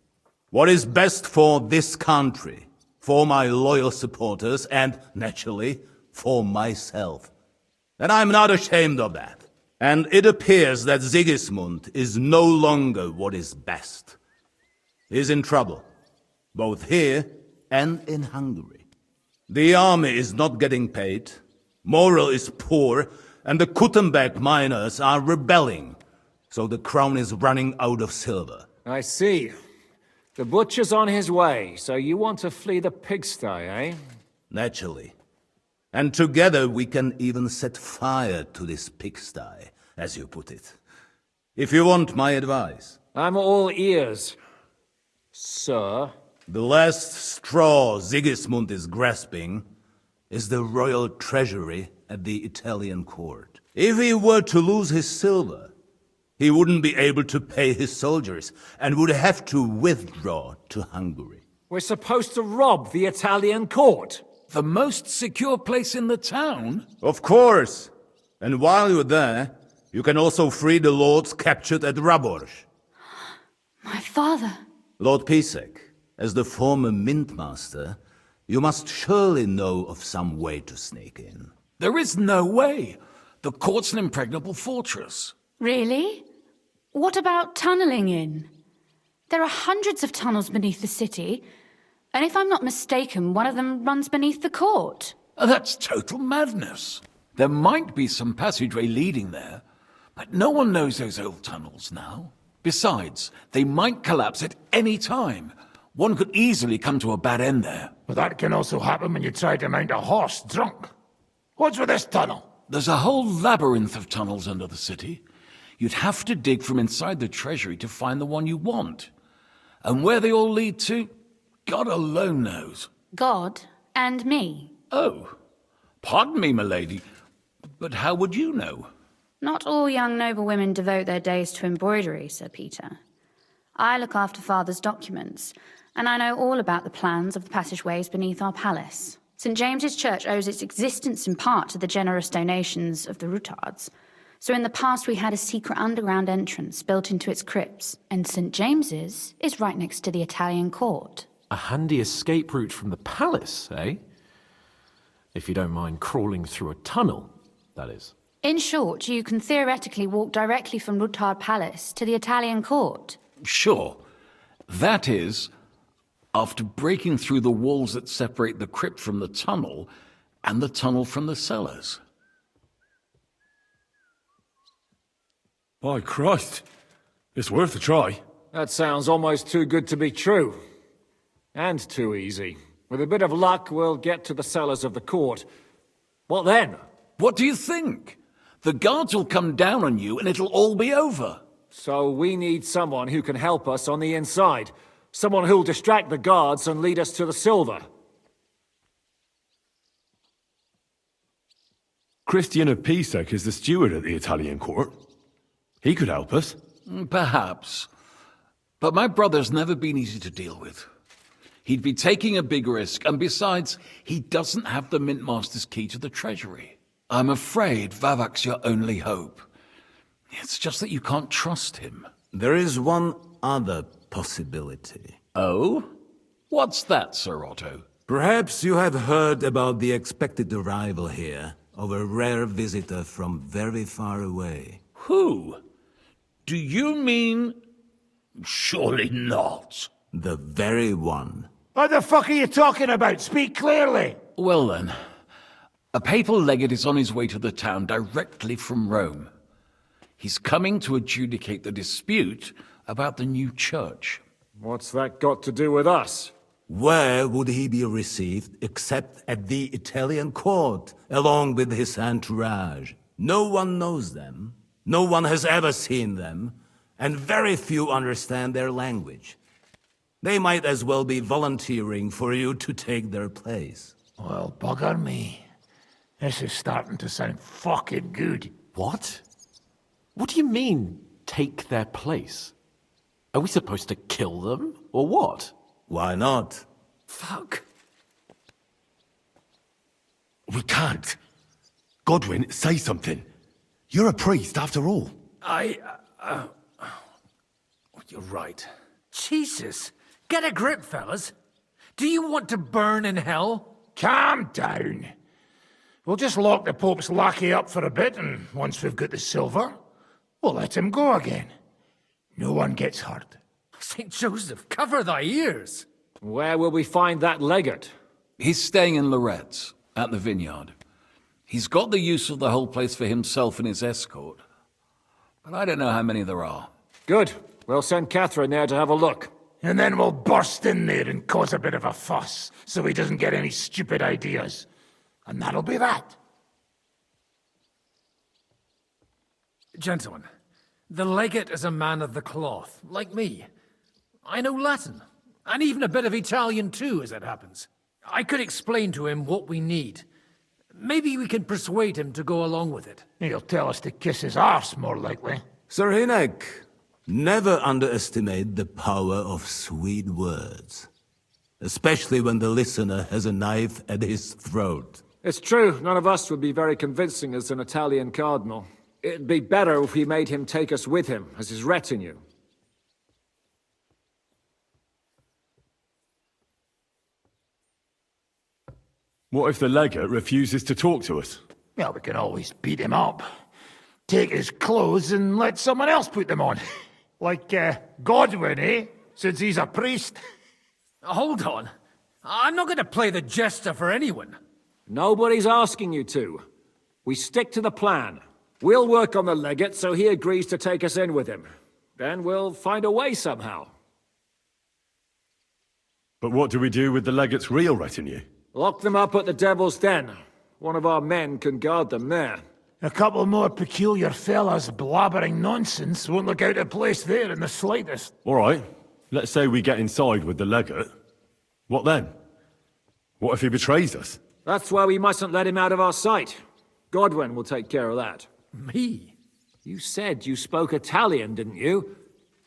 What is best for this country, for my loyal supporters, and, naturally, for myself. And I'm not ashamed of that. And it appears that Sigismund is no longer what is best. He's in trouble, both here and in Hungary. The army is not getting paid, morale is poor, and the Kuttenberg miners are rebelling, so the crown is running out of silver. I see. The butcher's on his way, so you want to flee the pigsty, eh? Naturally. And together we can even set fire to this pigsty, as you put it. If you want my advice. I'm all ears, sir. The last straw Sigismund is grasping is the royal treasury at the Italian court. If he were to lose his silver, he wouldn't be able to pay his soldiers and would have to withdraw to Hungary. We're supposed to rob the Italian court. The most secure place in the town? Of course. And while you're there, you can also free the lords captured at Raborz. My father. Lord Pisek, as the former mintmaster, you must surely know of some way to sneak in. There is no way. The court's an impregnable fortress. Really? What about tunneling in? There are hundreds of tunnels beneath the city, and if I'm not mistaken, one of them runs beneath the court. That's total madness. There might be some passageway leading there, but no one knows those old tunnels now. Besides, they might collapse at any time. One could easily come to a bad end there. But that can also happen when you try to mount a horse drunk. What's with this tunnel? There's a whole labyrinth of tunnels under the city. You'd have to dig from inside the treasury to find the one you want. And where they all lead to, God alone knows. God and me. Oh, pardon me, milady, but how would you know? Not all young noble women devote their days to embroidery, Sir Peter. I look after Father's documents, and I know all about the plans of the passageways beneath our palace. St. James's Church owes its existence in part to the generous donations of the Routards. So in the past we had a secret underground entrance built into its crypts, and St. James's is right next to the Italian court. A handy escape route from the palace, eh? If you don't mind crawling through a tunnel, that is. In short, you can theoretically walk directly from Routard Palace to the Italian court. Sure. That is, after breaking through the walls that separate the crypt from the tunnel, and the tunnel from the cellars. By Christ, it's worth a try. That sounds almost too good to be true. And too easy. With a bit of luck, we'll get to the cellars of the court. What then? What do you think? The guards will come down on you and it'll all be over. So we need someone who can help us on the inside. Someone who'll distract the guards and lead us to the silver. Christian of Pisek is the steward at the Italian court. He could help us. Perhaps. But my brother's never been easy to deal with. He'd be taking a big risk, and besides, he doesn't have the Mint Master's key to the treasury. I'm afraid Vavak's your only hope. It's just that you can't trust him. There is one other possibility. Oh? What's that, Sir Otto? Perhaps you have heard about the expected arrival here of a rare visitor from very far away. Who? Do you mean... Surely not. The very one. What the fuck are you talking about? Speak clearly! Well then, a papal legate is on his way to the town directly from Rome. He's coming to adjudicate the dispute about the new church. What's that got to do with us? Where would he be received except at the Italian court, along with his entourage? No one knows them, no one has ever seen them, and very few understand their language. They might as well be volunteering for you to take their place. Well, bugger me. This is starting to sound fucking good. What? What do you mean, take their place? Are we supposed to kill them, or what? Why not? Fuck. We can't. Godwin, say something. You're a priest, after all. You're right. Jesus. Get a grip, fellas. Do you want to burn in hell? Calm down. We'll just lock the Pope's lackey up for a bit, and once we've got the silver, we'll let him go again. No one gets hurt. St. Joseph, cover thy ears. Where will we find that legate? He's staying in Loretz, at the vineyard. He's got the use of the whole place for himself and his escort. But I don't know how many there are. Good. We'll send Catherine there to have a look. And then we'll burst in there and cause a bit of a fuss, so he doesn't get any stupid ideas. And that'll be that. Gentlemen, the legate is a man of the cloth, like me. I know Latin, and even a bit of Italian too, as it happens. I could explain to him what we need. Maybe we can persuade him to go along with it. He'll tell us to kiss his arse, more likely. Sir Hinek, never underestimate the power of sweet words. Especially when the listener has a knife at his throat. It's true, none of us would be very convincing as an Italian cardinal. It'd be better if we made him take us with him, as his retinue. What if the legate refuses to talk to us? Well, we can always beat him up. Take his clothes and let someone else put them on. Like, Godwin, eh? Since he's a priest. Hold on. I'm not going to play the jester for anyone. Nobody's asking you to. We stick to the plan. We'll work on the legate so he agrees to take us in with him. Then we'll find a way somehow. But what do we do with the legate's real retinue? Lock them up at the Devil's Den. One of our men can guard them there. A couple more peculiar fellas blabbering nonsense won't look out of place there in the slightest. All right. Let's say we get inside with the legate. What then? What if he betrays us? That's why we mustn't let him out of our sight. Godwin will take care of that. Me? You said you spoke Italian, didn't you?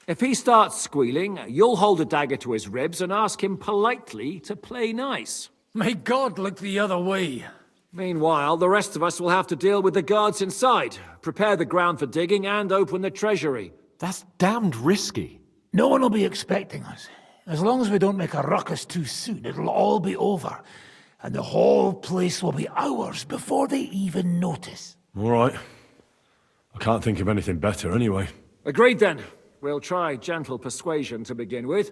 If he starts squealing, you'll hold a dagger to his ribs and ask him politely to play nice. May God look the other way. Meanwhile, the rest of us will have to deal with the guards inside, prepare the ground for digging, and open the treasury. That's damned risky. No one will be expecting us. As long as we don't make a ruckus too soon, it'll all be over. And the whole place will be ours before they even notice. All right. I can't think of anything better anyway. Agreed then. We'll try gentle persuasion to begin with.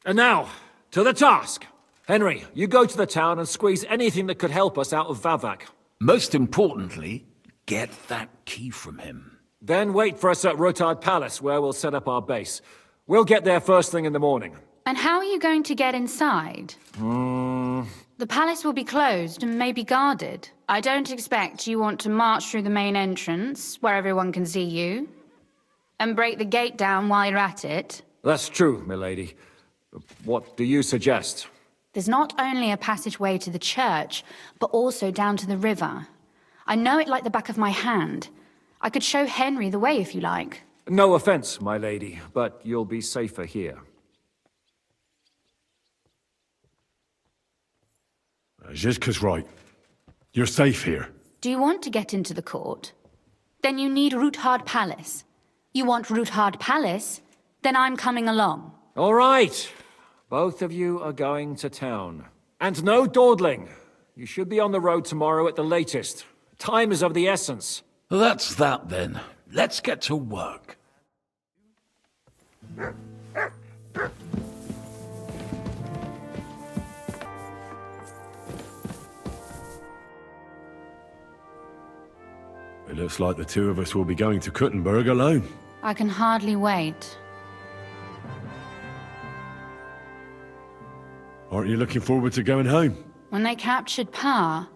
And now, to the task! Henry, you go to the town and squeeze anything that could help us out of Vavak. Most importantly, get that key from him. Then wait for us at Rutard Palace, where we'll set up our base. We'll get there first thing in the morning. And how are you going to get inside? The palace will be closed and maybe guarded. I don't expect you want to march through the main entrance, where everyone can see you, and break the gate down while you're at it. That's true, milady. What do you suggest? There's not only a passageway to the church, but also down to the river. I know it like the back of my hand. I could show Henry the way if you like. No offense, my lady, but you'll be safer here. Zizka's right. You're safe here. Do you want to get into the court? Then you need Rutard Palace. You want Rutard Palace? Then I'm coming along. All right. Both of you are going to town. And no dawdling. You should be on the road tomorrow at the latest. Time is of the essence. Well, that's that then. Let's get to work. It looks like the two of us will be going to Kuttenberg alone. I can hardly wait. Aren't you looking forward to going home? When they captured Pa,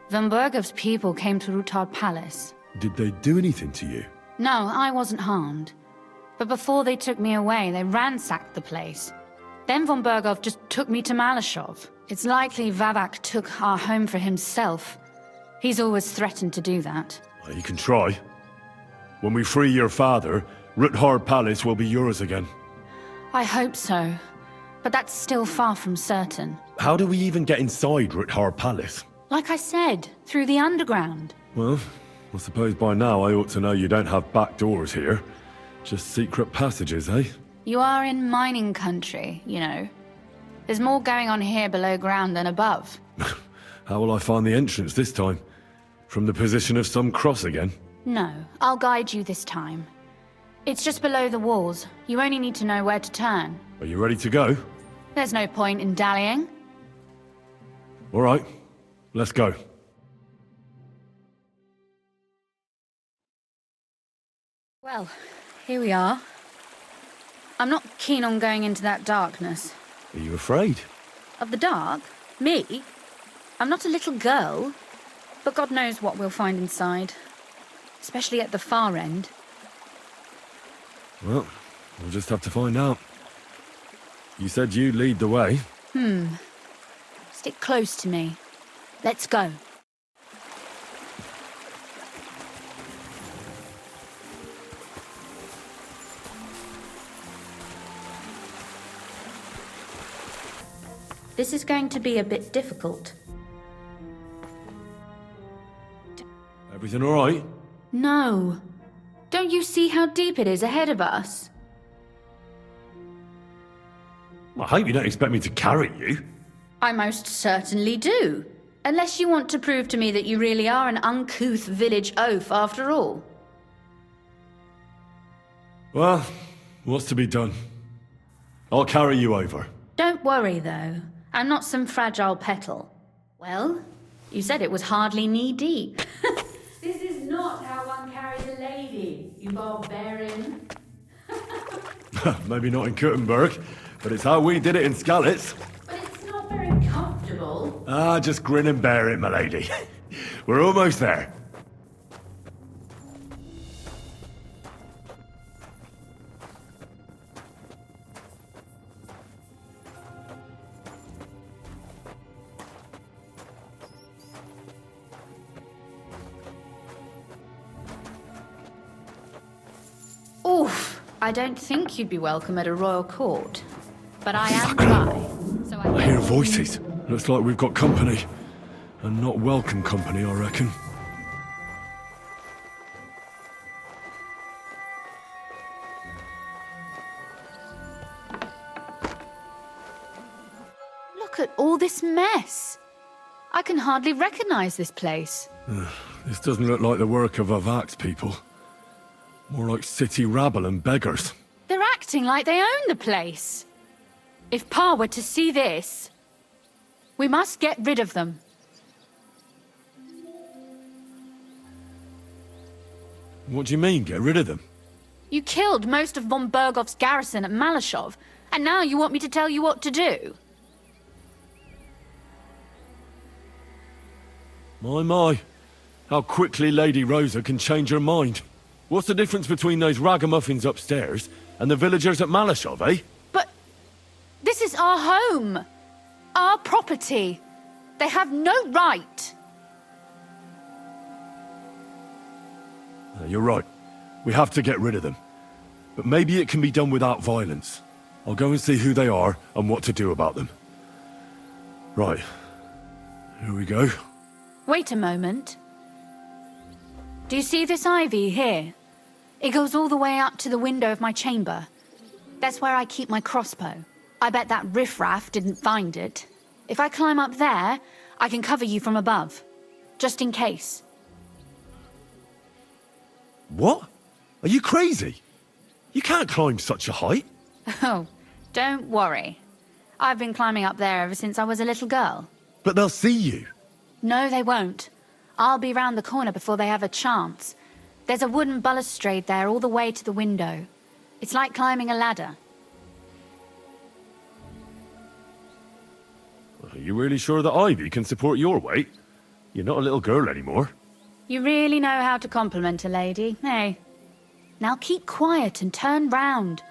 Van Bergov's people came to Rutard Palace. Did they do anything to you? No, I wasn't harmed. But before they took me away, they ransacked the place. Then Von Bergov just took me to Malashov. It's likely Vavak took our home for himself. He's always threatened to do that. Well, you can try. When we free your father, Ruthard Palace will be yours again. I hope so. But that's still far from certain. How do we even get inside Ruthard Palace? Like I said, through the underground. Well, I suppose by now I ought to know you don't have back doors here. Just secret passages, eh? You are in mining country, you know. There's more going on here below ground than above. How will I find the entrance this time? From the position of some cross again? No, I'll guide you this time. It's just below the walls. You only need to know where to turn. Are you ready to go? There's no point in dallying. All right, let's go. Well, here we are. I'm not keen on going into that darkness. Are you afraid? Of the dark? Me? I'm not a little girl. But God knows what we'll find inside. Especially at the far end. Well, we'll just have to find out. You said you'd lead the way. Stick close to me. Let's go. This is going to be a bit difficult. Everything all right? No. Don't you see how deep it is ahead of us? I hope you don't expect me to carry you. I most certainly do. Unless you want to prove to me that you really are an uncouth village oaf after all. Well, what's to be done? I'll carry you over. Don't worry, though. I'm not some fragile petal. Well, you said it was hardly knee-deep. This is not how one carries a lady, you barbarian. Maybe not in Kuttenberg, but it's how we did it in Skalitz. But it's not very comfortable. Just grin and bear it, my lady. We're almost there. I don't think you'd be welcome at a royal court, but I am dry, so I hear voices. Looks like we've got company. And not welcome company, I reckon. Look at all this mess. I can hardly recognize this place. This doesn't look like the work of Avak's people. More like city rabble and beggars. They're acting like they own the place. If Pa were to see this, we must get rid of them. What do you mean, get rid of them? You killed most of von Bergov's garrison at Malashov, and now you want me to tell you what to do? My. How quickly Lady Rosa can change her mind. What's the difference between those ragamuffins upstairs and the villagers at Malashov, eh? But this is our home. Our property. They have no right. You're right. We have to get rid of them. But maybe it can be done without violence. I'll go and see who they are and what to do about them. Right. Here we go. Wait a moment. Do you see this ivy here? It goes all the way up to the window of my chamber. That's where I keep my crossbow. I bet that riffraff didn't find it. If I climb up there, I can cover you from above. Just in case. What? Are you crazy? You can't climb such a height. Oh, don't worry. I've been climbing up there ever since I was a little girl. But they'll see you. No, they won't. I'll be round the corner before they have a chance. There's a wooden balustrade there all the way to the window. It's like climbing a ladder. Are you really sure that Ivy can support your weight? You're not a little girl anymore. You really know how to compliment a lady, eh? Now keep quiet and turn round.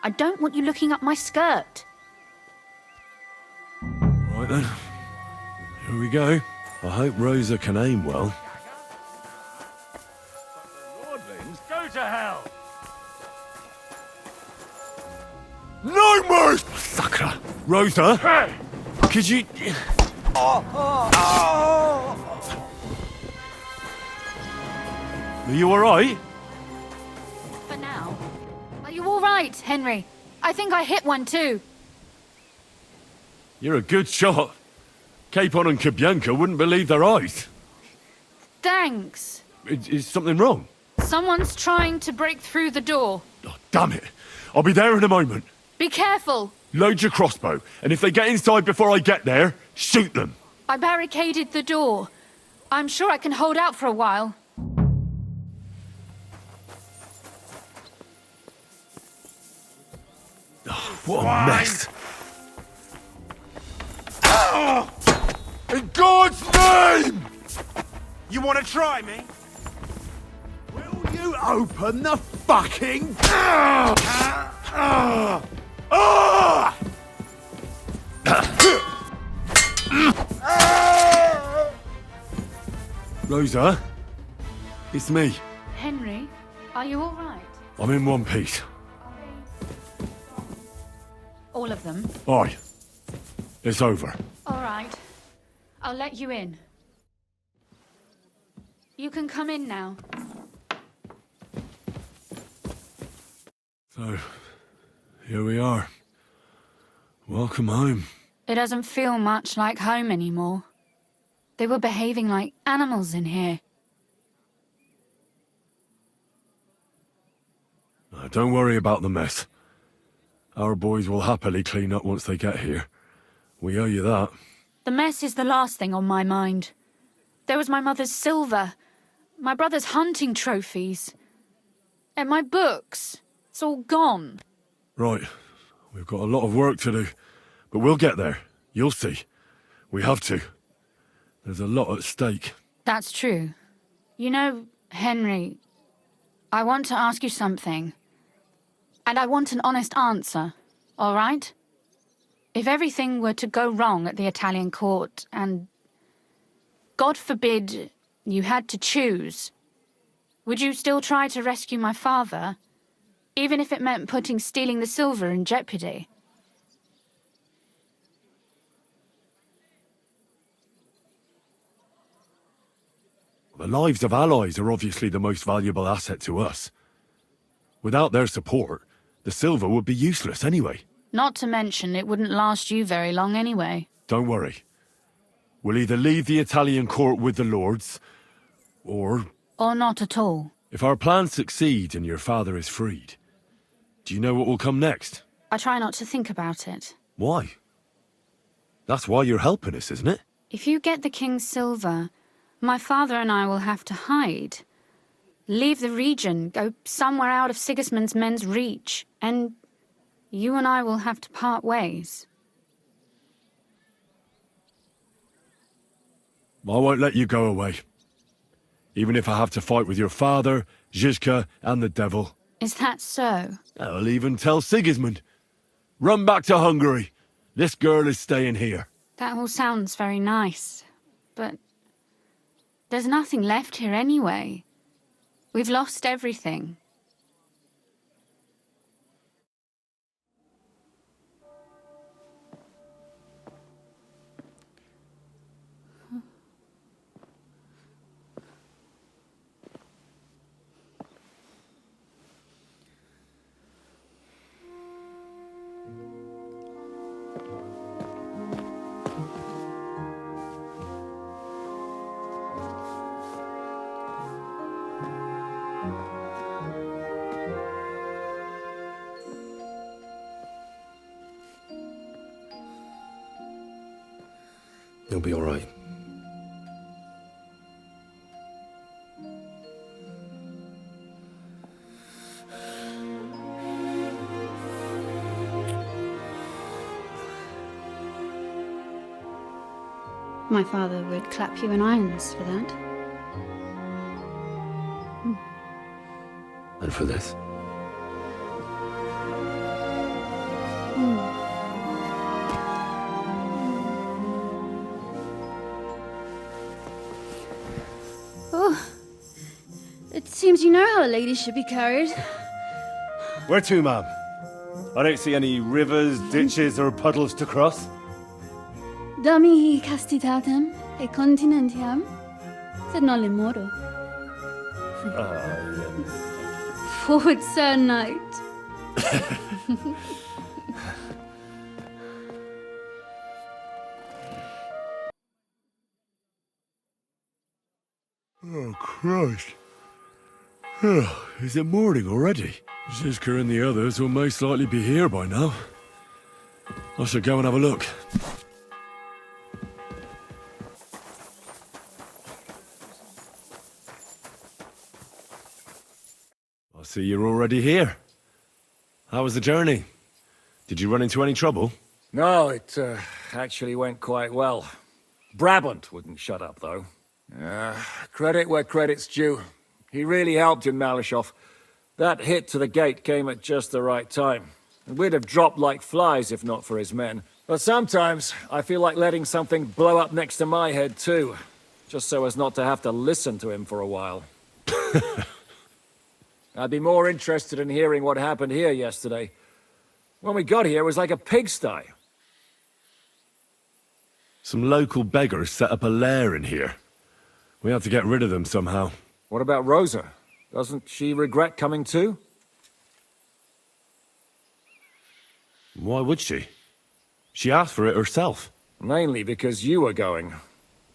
I don't want you looking up my skirt. Right then. Here we go. I hope Rosa can aim well. Lordlings, go to hell! No mercy! Sucker! Rosa! Hey! Could you... Are you alright? For now. Are you all right, Henry? I think I hit one too. You're a good shot. Capon and Kabianka wouldn't believe their eyes. Thanks. Is something wrong? Someone's trying to break through the door. Oh, damn it. I'll be there in a moment. Be careful. Load your crossbow, and if they get inside before I get there, shoot them. I barricaded the door. I'm sure I can hold out for a while. Oh, what a mess. In God's name! You want to try me? Will you open the fucking... Rosa? It's me. Henry, are you all right? I'm in one piece. All of them? Aye. It's over. All right. I'll let you in. You can come in now. So, here we are. Welcome home. It doesn't feel much like home anymore. They were behaving like animals in here. Don't worry about the mess. Our boys will happily clean up once they get here. We owe you that. The mess is the last thing on my mind. There was my mother's silver, my brother's hunting trophies, and my books. It's all gone. Right. We've got a lot of work to do. But we'll get there. You'll see. We have to. There's a lot at stake. That's true. You know, Henry, I want to ask you something. And I want an honest answer, all right? If everything were to go wrong at the Italian court and, God forbid, you had to choose, would you still try to rescue my father? Even if it meant putting stealing the silver in jeopardy. The lives of allies are obviously the most valuable asset to us. Without their support, the silver would be useless anyway. Not to mention, it wouldn't last you very long anyway. Don't worry. We'll either leave the Italian court with the lords, or... Or not at all. If our plans succeed and your father is freed, do you know what will come next? I try not to think about it. Why? That's why you're helping us, isn't it? If you get the king's silver, my father and I will have to hide. Leave the region, go somewhere out of Sigismund's men's reach, and you and I will have to part ways. I won't let you go away. Even if I have to fight with your father, Zizka, and the devil. Is that so? I'll even tell Sigismund. Run back to Hungary. This girl is staying here. That all sounds very nice, but there's nothing left here anyway. We've lost everything. You'll be all right. My father would clap you in irons for that. And for this. Oh, it seems you know how a lady should be carried. Where to, ma'am? I don't see any rivers, ditches, or puddles to cross. Dami castitatem e continentiam, sed non le moro. Forward, Sir Knight. Oh, Christ. Oh, is it morning already? Zizka and the others will most likely be here by now. I should go and have a look. I see you're already here. How was the journey? Did you run into any trouble? No, it actually went quite well. Brabant wouldn't shut up, though. Credit where credit's due. He really helped in Malyshoff. That hit to the gate came at just the right time. And we'd have dropped like flies if not for his men. But sometimes I feel like letting something blow up next to my head too. Just so as not to have to listen to him for a while. I'd be more interested in hearing what happened here yesterday. When we got here, it was like a pigsty. Some local beggars set up a lair in here. We have to get rid of them somehow. What about Rosa? Doesn't she regret coming too? Why would she? She asked for it herself. Mainly because you were going.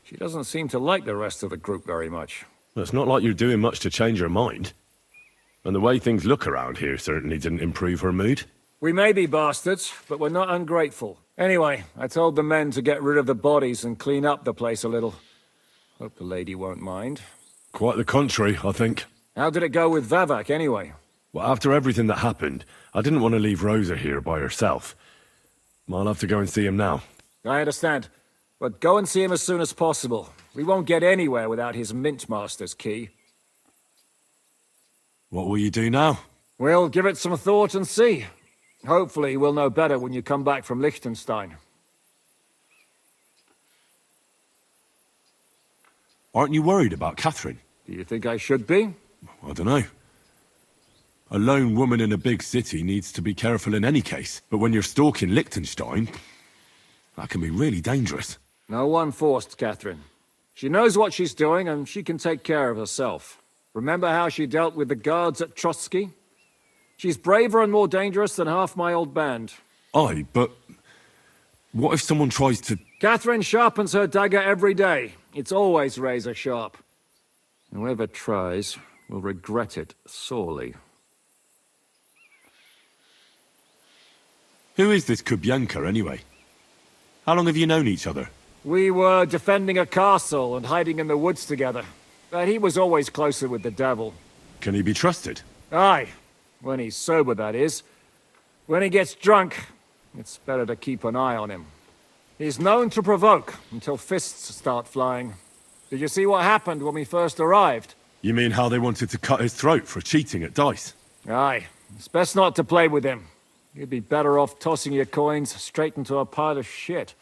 She doesn't seem to like the rest of the group very much. Well, it's not like you're doing much to change her mind. And the way things look around here certainly didn't improve her mood. We may be bastards, but we're not ungrateful. Anyway, I told the men to get rid of the bodies and clean up the place a little. Hope the lady won't mind. Quite the contrary, I think. How did it go with Vavak, anyway? Well, after everything that happened, I didn't want to leave Rosa here by herself. I'll have to go and see him now. I understand. But go and see him as soon as possible. We won't get anywhere without his Mintmaster's key. What will you do now? We'll give it some thought and see. Hopefully we'll know better when you come back from Liechtenstein. Aren't you worried about Catherine? Do you think I should be? I don't know. A lone woman in a big city needs to be careful in any case. But when you're stalking Liechtenstein, that can be really dangerous. No one forced Catherine. She knows what she's doing, and she can take care of herself. Remember how she dealt with the guards at Trotsky? She's braver and more dangerous than half my old band. Aye, but what if someone tries to... Catherine sharpens her dagger every day. It's always razor sharp. Whoever tries will regret it sorely. Who is this Kubyanka, anyway? How long have you known each other? We were defending a castle and hiding in the woods together. But he was always closer with the devil. Can he be trusted? Aye. When he's sober, that is. When he gets drunk, it's better to keep an eye on him. He's known to provoke until fists start flying. Did you see what happened when we first arrived? You mean how they wanted to cut his throat for cheating at dice? Aye. It's best not to play with him. You'd be better off tossing your coins straight into a pile of shit.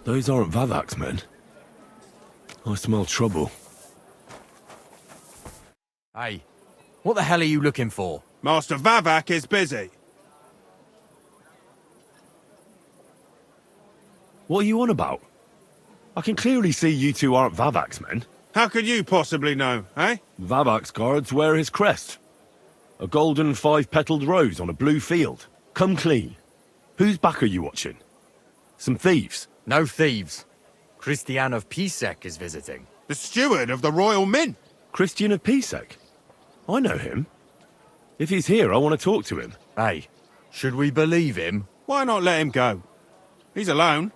Those aren't Vavak's men. I smell trouble. Hey, what the hell are you looking for? Master Vavak is busy. What are you on about? I can clearly see you two aren't Vavak's men. How could you possibly know, eh? Vavak's guards wear his crest. A golden five-petaled rose on a blue field. Come clean. Whose back are you watching? Some thieves? No thieves. Christian of Pisek is visiting. The steward of the Royal Mint. Christian of Pisek? I know him. If he's here, I want to talk to him. Hey, should we believe him? Why not let him go? He's alone.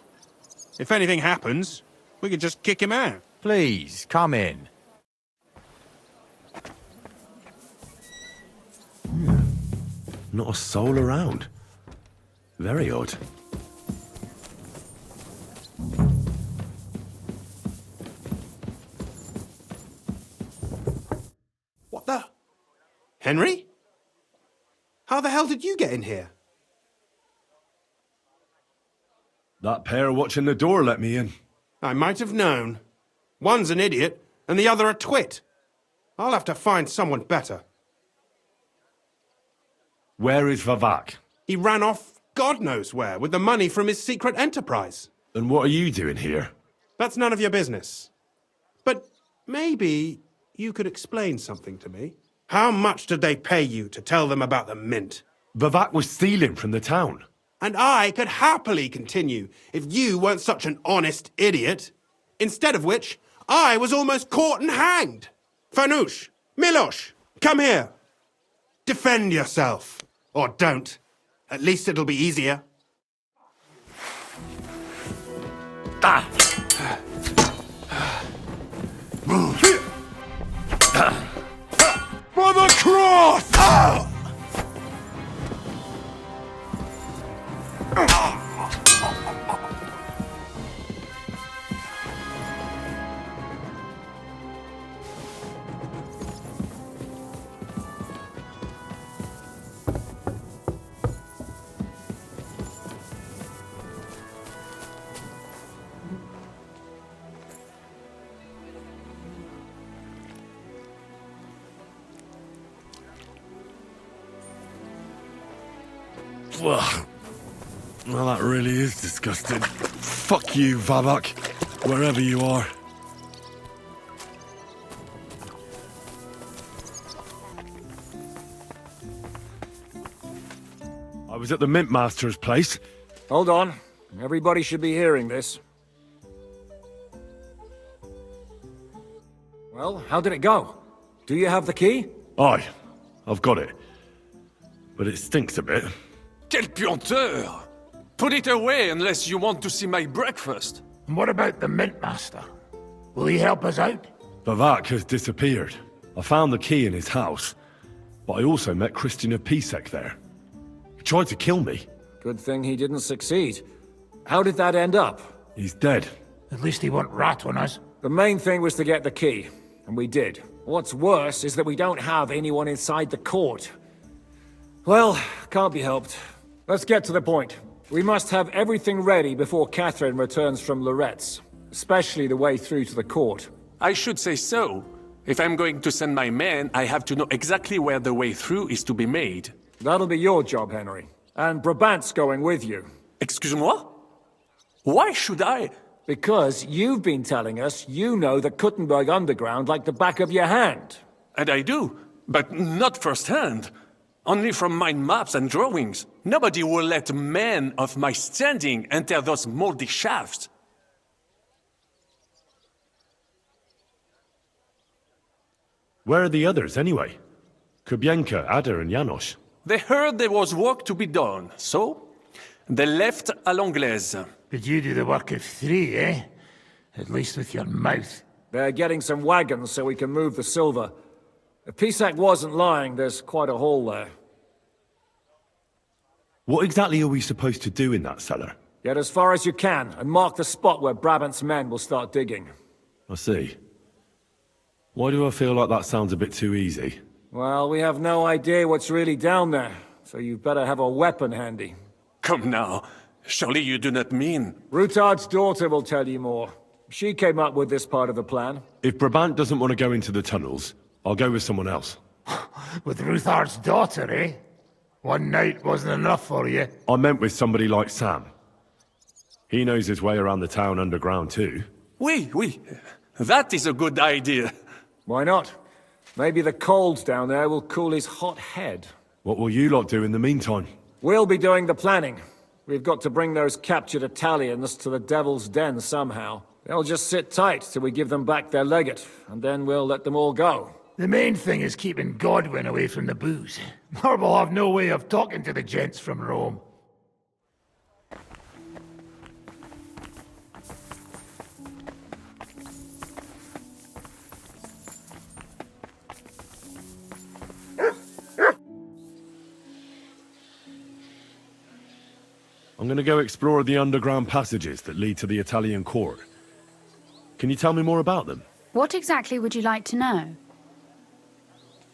If anything happens, we can just kick him out. Please, come in. Not a soul around. Very odd. What the? Henry? How the hell did you get in here? That pair watching the door let me in. I might have known. One's an idiot, and the other a twit. I'll have to find someone better. Where is Vavak? He ran off God knows where with the money from his secret enterprise. And what are you doing here? That's none of your business. But maybe you could explain something to me. How much did they pay you to tell them about the mint? Vavak was stealing from the town. And I could happily continue if you weren't such an honest idiot. Instead of which, I was almost caught and hanged. Fanush, Milosh, come here. Defend yourself. Or don't. At least it'll be easier. For the cross! Well, that really is disgusting. Fuck you, Vavak, wherever you are. I was at the Mint Master's place. Hold on. Everybody should be hearing this. Well, how did it go? Do you have the key? Aye, I've got it. But it stinks a bit. Quelle puanteur! Put it away unless you want to see my breakfast. And what about the Mint Master? Will he help us out? Vavak has disappeared. I found the key in his house, but I also met Christian of Pisek there. He tried to kill me. Good thing he didn't succeed. How did that end up? He's dead. At least he won't rat on us. The main thing was to get the key, and we did. What's worse is that we don't have anyone inside the court. Well, can't be helped. Let's get to the point. We must have everything ready before Catherine returns from Loretz, especially the way through to the court. I should say so. If I'm going to send my men, I have to know exactly where the way through is to be made. That'll be your job, Henry. And Brabant's going with you. Excuse-moi? Why should I? Because you've been telling us you know the Kuttenberg underground like the back of your hand. And I do, but not firsthand. Only from mind maps and drawings. Nobody will let men of my standing enter those moldy shafts. Where are the others, anyway? Kubienka, Ada, and Janos. They heard there was work to be done, so they left à l'anglaise. But you do the work of 3, eh? At least with your mouth. They're getting some wagons so we can move the silver. If Pisak wasn't lying, there's quite a hole there. What exactly are we supposed to do in that cellar? Get as far as you can, and mark the spot where Brabant's men will start digging. I see. Why do I feel like that sounds a bit too easy? Well, we have no idea what's really down there, so you'd better have a weapon handy. Come now. Surely you do not mean... Rutard's daughter will tell you more. She came up with this part of the plan. If Brabant doesn't want to go into the tunnels, I'll go with someone else. With Rutard's daughter, eh? One night wasn't enough for you. I meant with somebody like Sam. He knows his way around the town underground too. Oui. That is a good idea. Why not? Maybe the cold down there will cool his hot head. What will you lot do in the meantime? We'll be doing the planning. We've got to bring those captured Italians to the Devil's Den somehow. They'll just sit tight till we give them back their legate, and then we'll let them all go. The main thing is keeping Godwin away from the booze. Or we'll have no way of talking to the gents from Rome. I'm gonna go explore the underground passages that lead to the Italian court. Can you tell me more about them? What exactly would you like to know?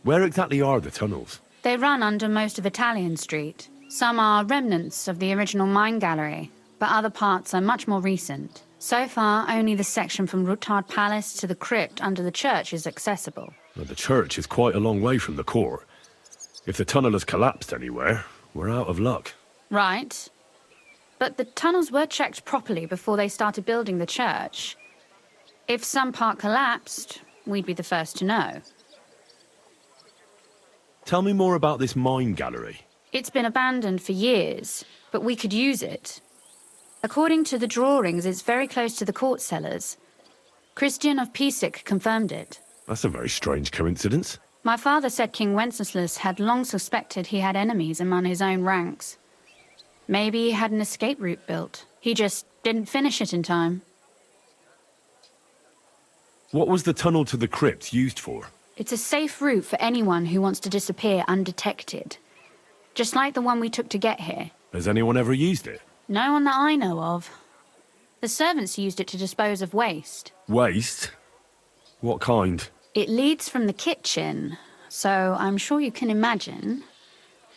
Where exactly are the tunnels? They run under most of Italian Street. Some are remnants of the original mine gallery, but other parts are much more recent. So far, only the section from Rutard Palace to the crypt under the church is accessible. Well, the church is quite a long way from the court. If the tunnel has collapsed anywhere, we're out of luck. Right. But the tunnels were checked properly before they started building the church. If some part collapsed, we'd be the first to know. Tell me more about this mine gallery. It's been abandoned for years, but we could use it. According to the drawings, it's very close to the court cellars. Christian of Pisak confirmed it. That's a very strange coincidence. My father said King Wenceslas had long suspected he had enemies among his own ranks. Maybe he had an escape route built. He just didn't finish it in time. What was the tunnel to the crypt used for? It's a safe route for anyone who wants to disappear undetected. Just like the one we took to get here. Has anyone ever used it? No one that I know of. The servants used it to dispose of waste. Waste? What kind? It leads from the kitchen, so I'm sure you can imagine.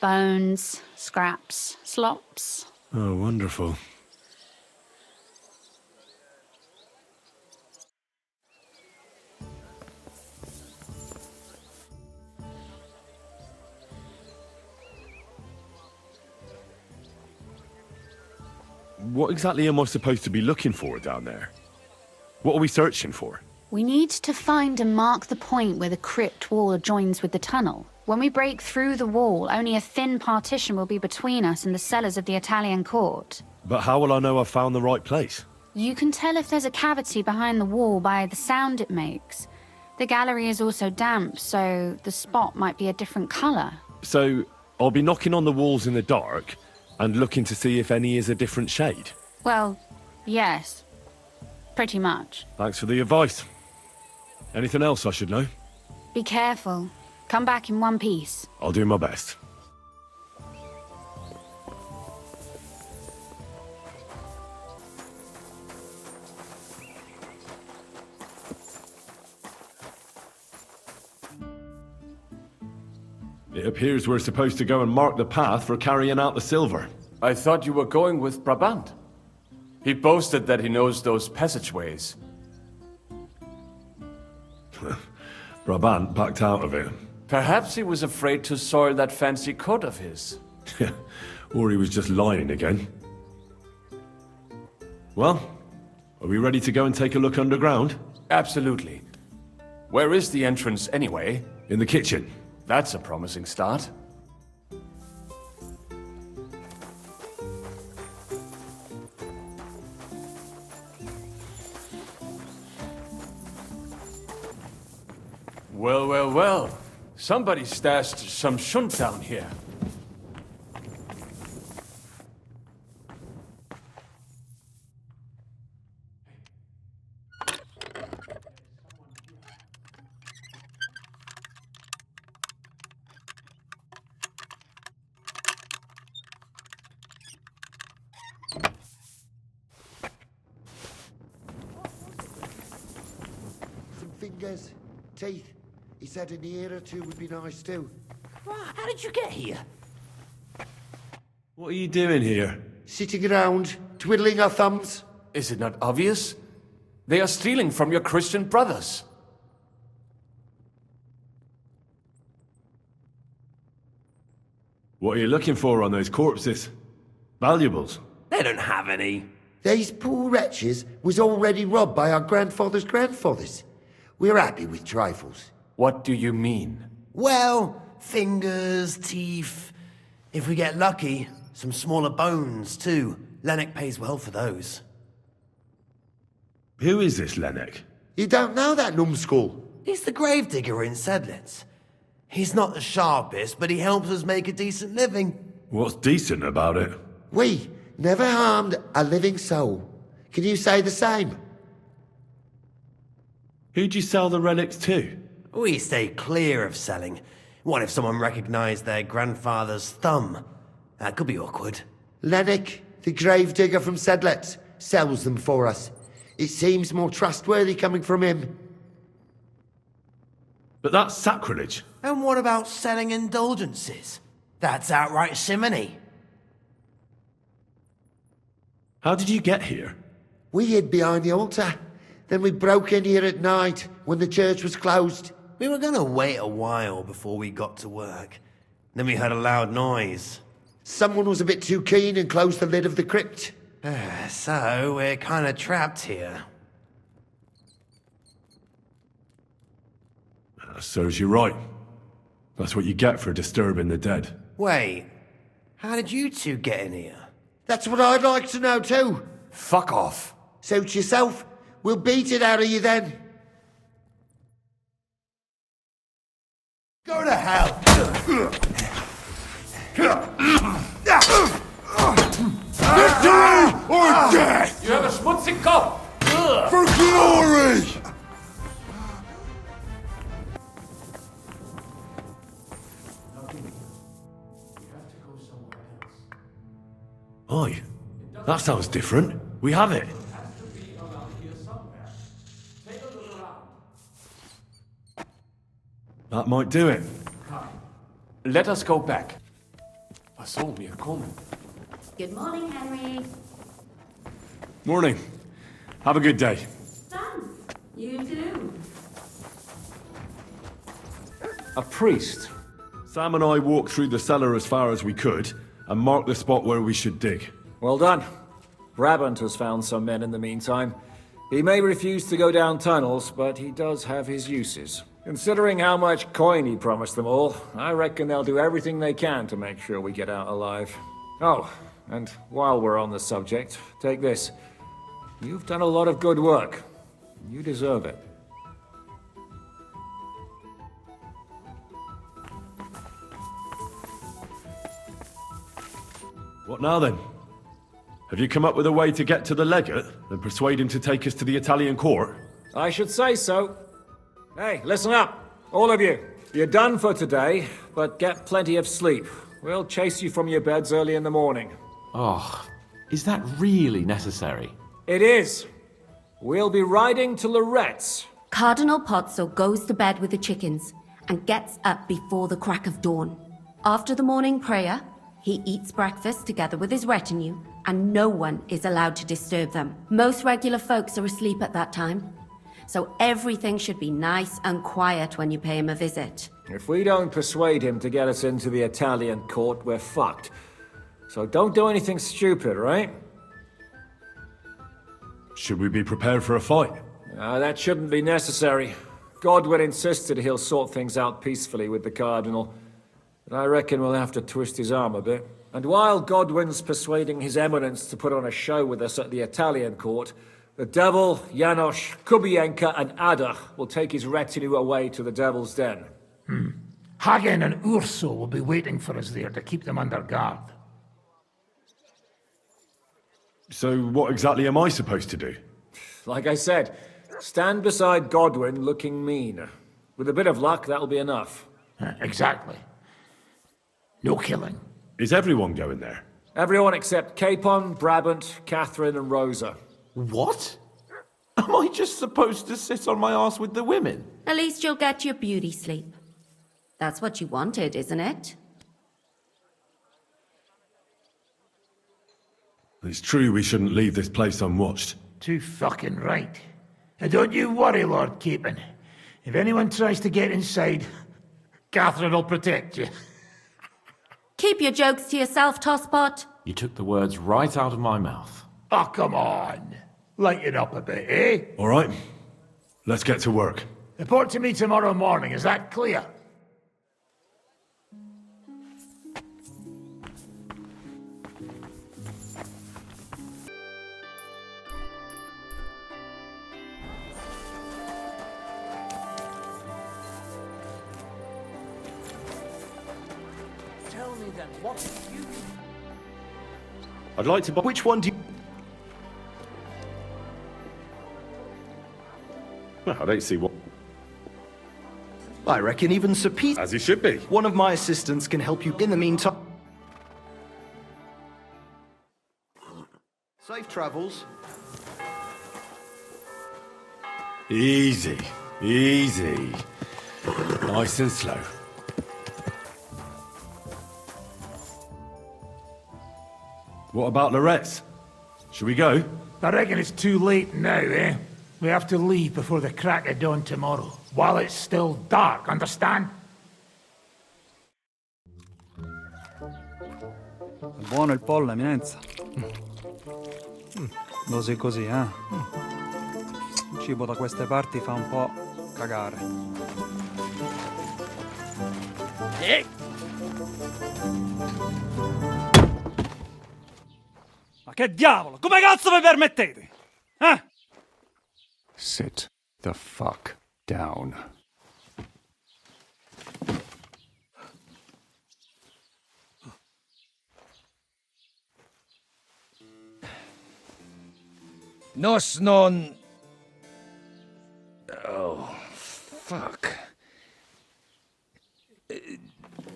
Bones, scraps, slops. Oh, wonderful. What exactly am I supposed to be looking for down there? What are we searching for? We need to find and mark the point where the crypt wall joins with the tunnel. When we break through the wall, only a thin partition will be between us and the cellars of the Italian court. But how will I know I've found the right place? You can tell if there's a cavity behind the wall by the sound it makes. The gallery is also damp, so the spot might be a different colour. So, I'll be knocking on the walls in the dark and looking to see if any is a different shade? Well, yes. Pretty much. Thanks for the advice. Anything else I should know? Be careful. Come back in one piece. I'll do my best. It appears we're supposed to go and mark the path for carrying out the silver. I thought you were going with Brabant. He boasted that he knows those passageways. Brabant backed out of it. Perhaps he was afraid to soil that fancy coat of his. Or he was just lying again. Well, are we ready to go and take a look underground? Absolutely. Where is the entrance anyway? In the kitchen. That's a promising start. Well, well, well. Somebody stashed some shunt down here. Some fingers, teeth. He said an ear or two would be nice too. How did you get here? What are you doing here? Sitting around, twiddling our thumbs. Is it not obvious? They are stealing from your Christian brothers. What are you looking for on those corpses? Valuables? They don't have any. These poor wretches was already robbed by our grandfather's grandfathers. We're happy with trifles. What do you mean? Well, fingers, teeth. If we get lucky, some smaller bones too. Lennox pays well for those. Who is this Lennox? You don't know that numbskull? He's the gravedigger in Sedlitz. He's not the sharpest, but he helps us make a decent living. What's decent about it? We never harmed a living soul. Can you say the same? Who'd you sell the relics to? We stay clear of selling. What if someone recognized their grandfather's thumb? That could be awkward. Lennox, the gravedigger from Sedlitz, sells them for us. It seems more trustworthy coming from him. But that's sacrilege. And what about selling indulgences? That's outright simony. How did you get here? We hid behind the altar. Then we broke in here at night when the church was closed. We were gonna wait a while before we got to work. Then we heard a loud noise. Someone was a bit too keen and closed the lid of the crypt. So we're kinda trapped here. Serves you right. That's what you get for disturbing the dead. Wait, how did you two get in here? That's what I'd like to know too. Fuck off. Suit yourself. We'll beat it out of you then. Go to hell! Victory or death! You have a schmutzig cup! For glory! Aye, that sounds different. We have it. That might do it. Let us go back. Was soll mir kommen? Good morning, Henry. Morning. Have a good day. Thanks. You too. A priest. Sam and I walked through the cellar as far as we could and marked the spot where we should dig. Well done. Brabant has found some men in the meantime. He may refuse to go down tunnels, but he does have his uses. Considering how much coin he promised them all, I reckon they'll do everything they can to make sure we get out alive. Oh, and while we're on the subject, take this. You've done a lot of good work. You deserve it. What now then? Have you come up with a way to get to the legate and persuade him to take us to the Italian court? I should say so. Hey, listen up, all of you. You're done for today, but get plenty of sleep. We'll chase you from your beds early in the morning. Oh, is that really necessary? It is. We'll be riding to Loretz. Cardinal Pozzo goes to bed with the chickens and gets up before the crack of dawn. After the morning prayer, He eats breakfast together with his retinue, and no one is allowed to disturb them. Most regular folks are asleep at that time, so everything should be nice and quiet when you pay him a visit. If we don't persuade him to get us into the Italian court, we're fucked. So don't do anything stupid, right? Should we be prepared for a fight? That shouldn't be necessary. Godwin insisted he'll sort things out peacefully with the Cardinal. But I reckon we'll have to twist his arm a bit. And while Godwin's persuading His Eminence to put on a show with us at the Italian court, the Devil, Janos, Kubienka, and Ada will take his retinue away to the Devil's Den. Hagen and Urso will be waiting for us there to keep them under guard. So what exactly am I supposed to do? Like I said, stand beside Godwin looking mean. With a bit of luck, that'll be enough. Exactly. No killing. Is everyone going there? Everyone except Capon, Brabant, Catherine, and Rosa. What? Am I just supposed to sit on my ass with the women? At least you'll get your beauty sleep. That's what you wanted, isn't it? It's true we shouldn't leave this place unwatched. Too fucking right. And don't you worry, Lord Capon. If anyone tries to get inside, Catherine will protect you. Keep your jokes to yourself, Tosspot. You took the words right out of my mouth. Oh, come on. Lighten up a bit, eh? All right. Let's get to work. Report to me tomorrow morning, is that clear? Tell me then, what do you... I'd like to buy... Which one do you... Well, I don't see what... I reckon even Sir Pete... As he should be. One of my assistants can help you in the meantime. Safe travels. Easy. Easy. Nice and slow. What about Loretz? Should we go? I reckon it's too late now, eh? We have to leave before the crack of dawn tomorrow, while it's still dark, understand? È buono il pollo, eminenza. Così così, eh? Il cibo da queste parti fa un po' cagare. Ma che diavolo? Come cazzo vi permettete? Eh? Sit the fuck down. Nos non... Oh, fuck.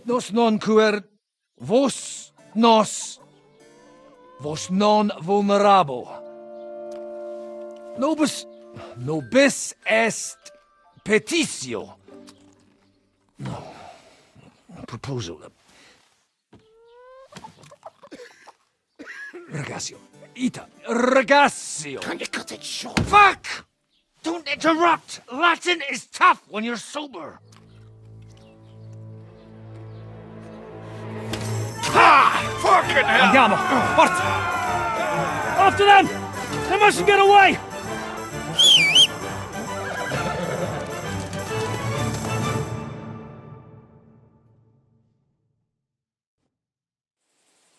Nos non cuer... Vos nos... Vos non vulnerabo. Nobis est petitio. No. Proposal. Ragazio. Ita. Ragazio. Can you cut it short? Fuck! Don't interrupt! Latin is tough when you're sober. Ha! Fucking hell! Andiamo! Forza! After them! They mustn't get away!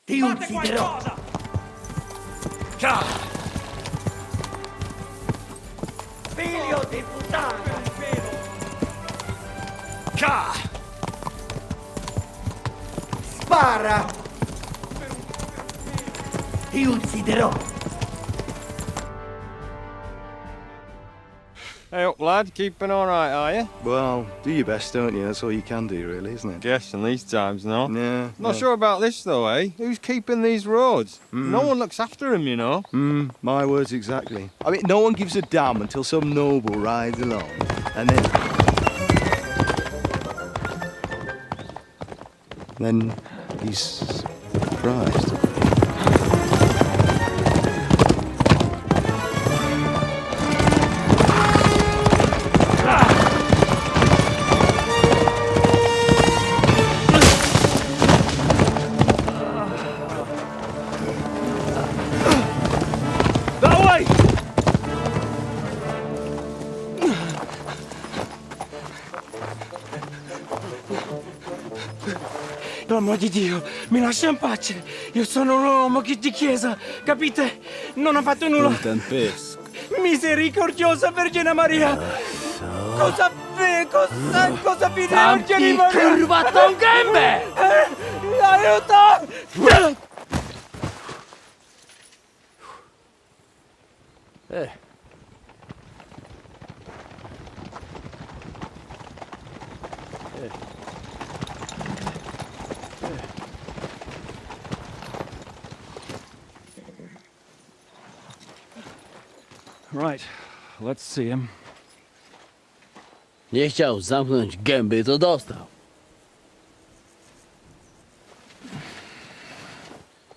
Ti ucciderò! Figlio di puttana! Spara! Ti ucciderò! Hey up, lad. Keeping all right, are you? Well, do your best, don't you? That's all you can do, really, isn't it? Guess in these times, no? Yeah. Not sure about this, though, eh? Who's keeping these roads? No one looks after them, you know. My words exactly. I mean, no one gives a damn until some noble rides along, and then he's surprised. That way! Per amor di Dio, mi lascia in pace. Io sono un uomo di chiesa, capite? Non ho fatto nulla. Non tempesco. Misericordiosa Vergine Maria! Cosa fide Vergine Maria? Curvato un gambe! Aiuto! Right, let's see him. Nie chciał zamknąć gęby, to dostał.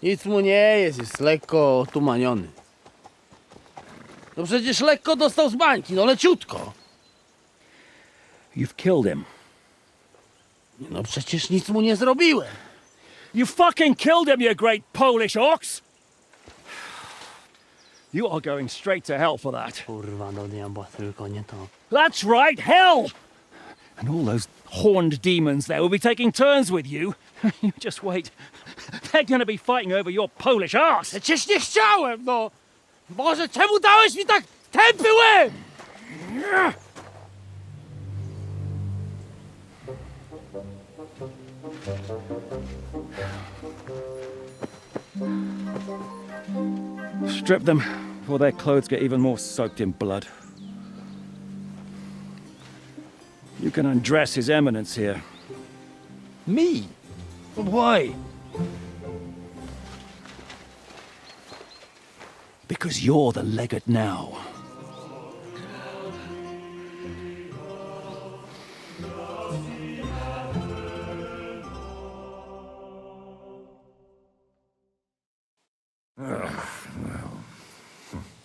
Nic mu nie jest lekko otumaniony. No przecież lekko dostał z bańki, no leciutko. You've killed him. No przecież nic mu nie zrobiłem. You fucking killed him, you great Polish ox! You are going straight to hell for that. Kurwa, do diabła, tylko nie to. That's right, hell! And all those horned demons there will be taking turns with you. You just wait. They're gonna be fighting over your Polish ass. Przecież nie chciałem, no! Boże, czemu dałeś mi tak tępy łeb? Strip them before their clothes get even more soaked in blood. You can undress His Eminence here. Me? Why? Because you're the legate now.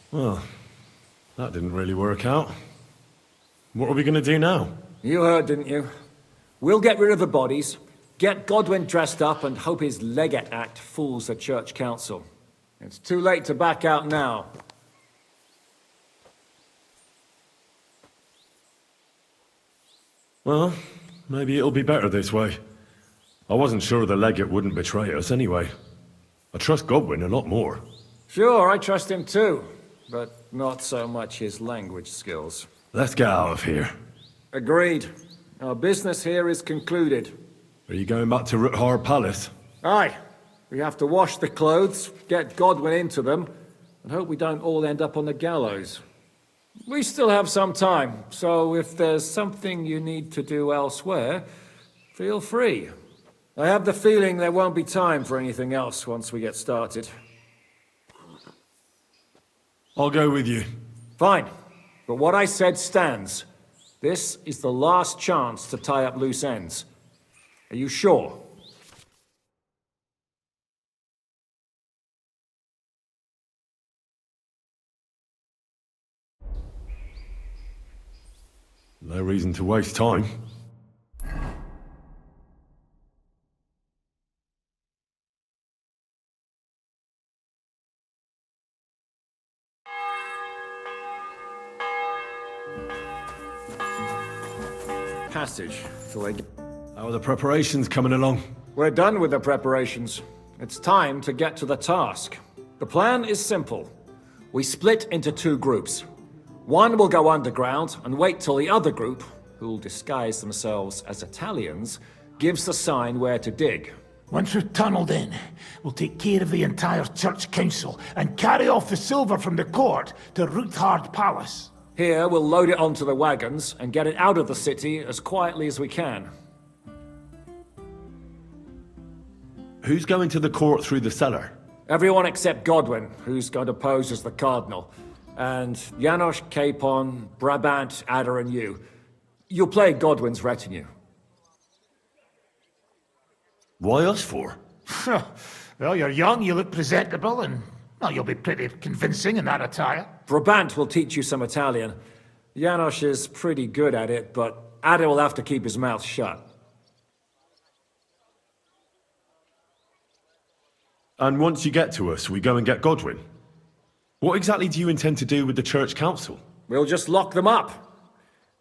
Well, that didn't really work out. What are we going to do now? You heard, didn't you? We'll get rid of the bodies, get Godwin dressed up, and hope his Legate Act fools the Church Council. It's too late to back out now. Well, maybe it'll be better this way. I wasn't sure the legate wouldn't betray us anyway. I trust Godwin a lot more. Sure, I trust him too, but not so much his language skills. Let's get out of here. Agreed. Our business here is concluded. Are you going back to Ruthar Palace? Aye. We have to wash the clothes, get Godwin into them, and hope we don't all end up on the gallows. We still have some time, so if there's something you need to do elsewhere, feel free. I have the feeling there won't be time for anything else once we get started. I'll go with you. Fine. But what I said stands. This is the last chance to tie up loose ends. Are you sure? No reason to waste time. Passage till they... How are the preparations coming along? We're done with the preparations. It's time to get to the task. The plan is simple. We split into two groups. One will go underground and wait till the other group, who'll disguise themselves as Italians, gives the sign where to dig. Once we've tunneled in, we'll take care of the entire Church Council and carry off the silver from the court to Ruthard Palace. Here, we'll load it onto the wagons and get it out of the city as quietly as we can. Who's going to the court through the cellar? Everyone except Godwin, who's going to pose as the Cardinal. And Janos, Capon, Brabant, Adder, and you. You'll play Godwin's retinue. Why us for? Well, you're young, you look presentable, and, well, you'll be pretty convincing in that attire. Brabant will teach you some Italian. Janos is pretty good at it, but Ada will have to keep his mouth shut. And once you get to us, we go and get Godwin. What exactly do you intend to do with the church council? We'll just lock them up.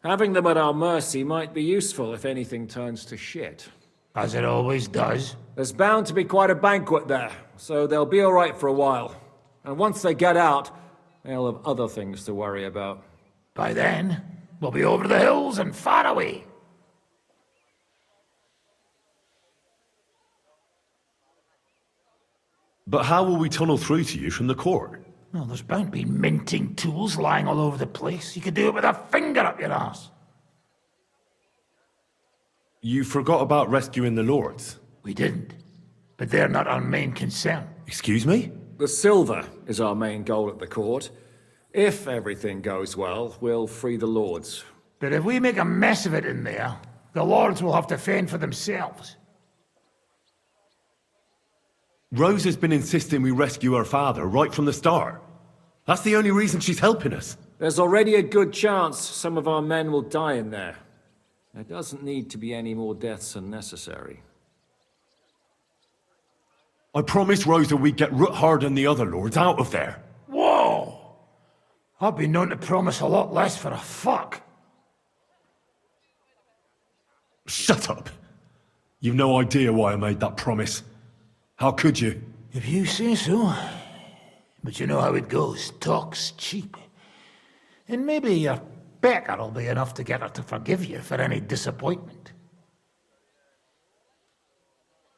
Having them at our mercy might be useful if anything turns to shit. As it always does. There's bound to be quite a banquet there, so they'll be all right for a while. And once they get out, they'll have other things to worry about. By then, we'll be over the hills and far away. But how will we tunnel through to you from the court? Well, there's bound to be minting tools lying all over the place. You could do it with a finger up your arse. You forgot about rescuing the lords. We didn't. But they're not our main concern. Excuse me? The silver is our main goal at the court. If everything goes well, we'll free the lords. But if we make a mess of it in there, the lords will have to fend for themselves. Rose has been insisting we rescue her father right from the start. That's the only reason she's helping us. There's already a good chance some of our men will die in there. There doesn't need to be any more deaths than necessary. I promised Rosa we'd get Ruthard and the other lords out of there. Whoa! I've been known to promise a lot less for a fuck. Shut up. You've no idea why I made that promise. How could you? If you say so. But you know how it goes. Talk's cheap. And maybe your pecker will be enough to get her to forgive you for any disappointment.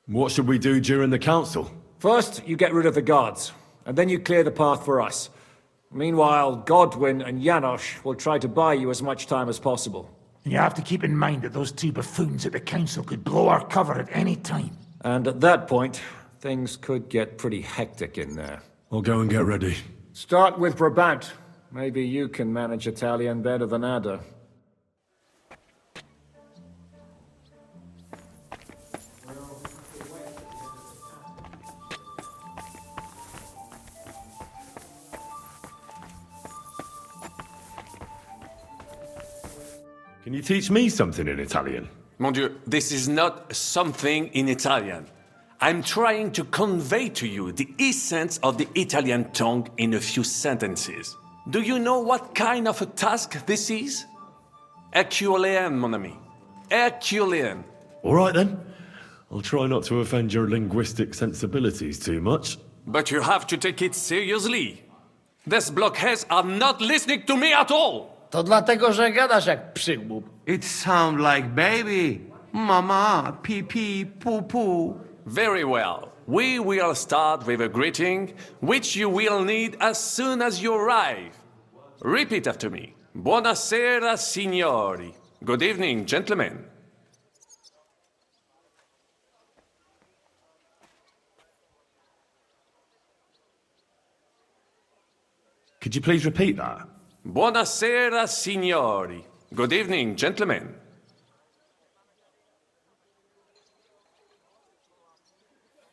What should we do during the council? First, you get rid of the guards, and then you clear the path for us. Meanwhile, Godwin and Janos will try to buy you as much time as possible. And you have to keep in mind that those two buffoons at the council could blow our cover at any time. And at that point, things could get pretty hectic in there. I'll go and get ready. Start with Brabant. Maybe you can manage Italian better than Ada. Can you teach me something in Italian? Mon Dieu, this is not something in Italian. I'm trying to convey to you the essence of the Italian tongue in a few sentences. Do you know what kind of a task this is? Herculean, mon ami. Herculean. All right then. I'll try not to offend your linguistic sensibilities too much. But you have to take it seriously. These blockheads are not listening to me at all. To dlatego, że gadasz jak przygłup. It sounds like baby. Mama, pee pee, poo poo. Very well. We will start with a greeting, which you will need as soon as you arrive. Repeat after me. Buonasera, signori. Good evening, gentlemen. Could you please repeat that? Buonasera, signori. Good evening, gentlemen.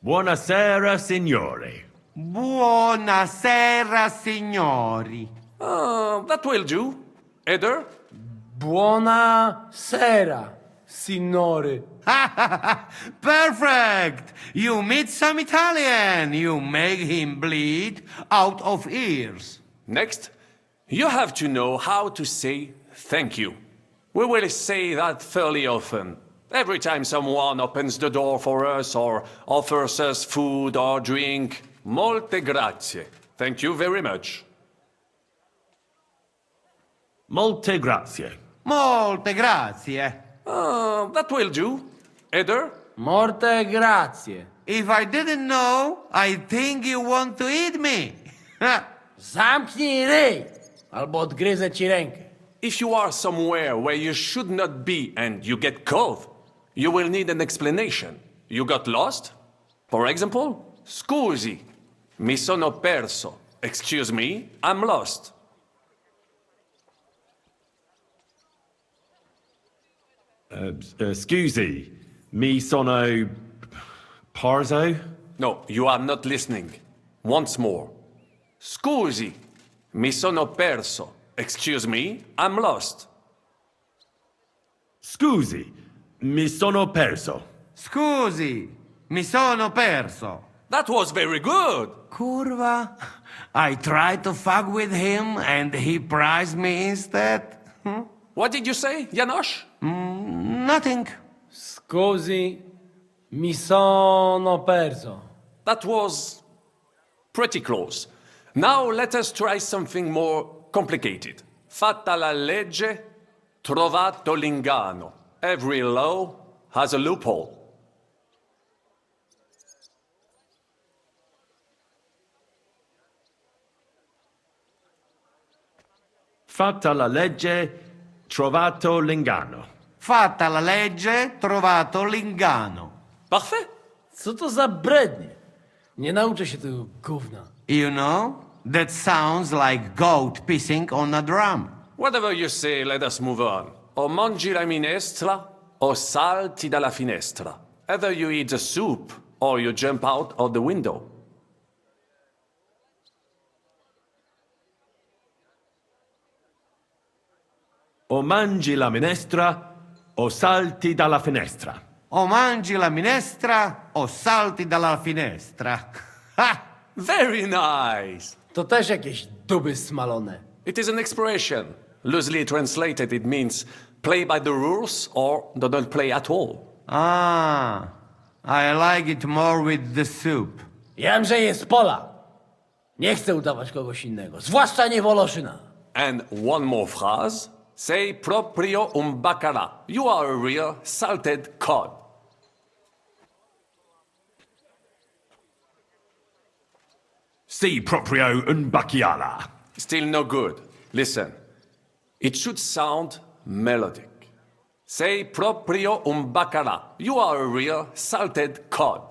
Buonasera, signori. Buonasera, signori. That will do. Eder? Buonasera, signore. Perfect! You meet some Italian. You make him bleed out of ears. Next, you have to know how to say thank you. We will say that fairly often. Every time someone opens the door for us or offers us food or drink. Molte grazie. Thank you very much. Molte grazie. Molte grazie. That will do. Eder? Morte grazie. If I didn't know, I think you want to eat me. Zamknij ryj, albo odgryzę ci rękę. If you are somewhere where you should not be and you get caught, you will need an explanation. You got lost? For example, scusi, mi sono perso. Excuse me, I'm lost. Scusi, mi sono parso? No, you are not listening. Once more. Scusi, mi sono perso. Excuse me, I'm lost. Scusi, mi sono perso. Scusi, mi sono perso. That was very good. Curva. I tried to fuck with him and he prized me instead. What did you say, Janosch? Nothing. Scusi, mi sono perso. That was pretty close. Now let us try something more complicated. Fatta la legge, trovato l'inganno. Every law has a loophole. Fatta la legge, trovato l'inganno. Fatta la legge, trovato l'inganno. Parfait. Co to za brednie? Nie nauczę się tego gówna. You know, that sounds like goat pissing on a drum. Whatever you say, let us move on. O mangi la minestra, o salti dalla finestra. Either you eat the soup, or you jump out of the window. O mangi la minestra, o salti dalla finestra. O mangi la minestra, o salti dalla finestra. Ha! Very nice. To też jakieś duby smalone. It is an expression. Loosely translated, it means play by the rules or don't play at all. Ah, I like it more with the soup. Jamże jest Pola. Nie chcę udawać kogoś innego, zwłaszcza nie Woloszyna. And one more phrase. Sei proprio un baccara. You are a real salted cod. Si proprio un bacchiala. Still no good. Listen. It should sound melodic. Sei proprio un baccara. You are a real salted cod.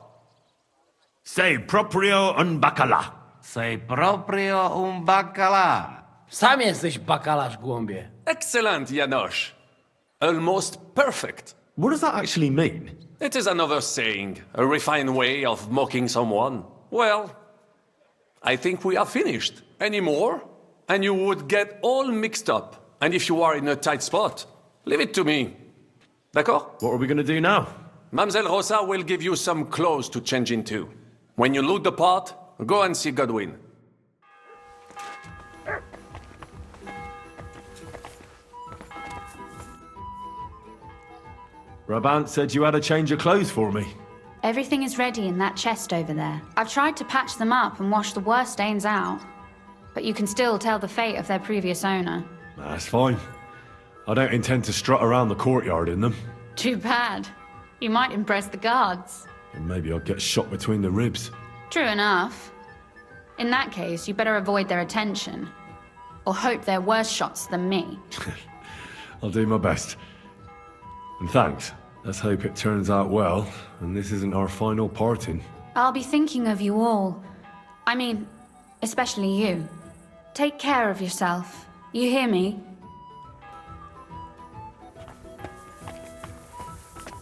Sei proprio un baccalà. Sei proprio un baccalà. Sam jesteś bakalarz, głąbie. Excellent, Janosch. Almost perfect. What does that actually mean? It is another saying, a refined way of mocking someone. Well, I think we are finished. Any more? And you would get all mixed up. And if you are in a tight spot, leave it to me. D'accord? What are we going to do now? Mamselle Rosa will give you some clothes to change into. When you look the part, go and see Godwin. Brabant said you had a change of clothes for me. Everything is ready in that chest over there. I've tried to patch them up and wash the worst stains out, but you can still tell the fate of their previous owner. That's fine. I don't intend to strut around the courtyard in them. Too bad. You might impress the guards. And maybe I'll get shot between the ribs. True enough. In that case, you better avoid their attention. Or hope they're worse shots than me. I'll do my best. And thanks. Let's hope it turns out well, and this isn't our final parting. I'll be thinking of you all. I mean, especially you. Take care of yourself. You hear me?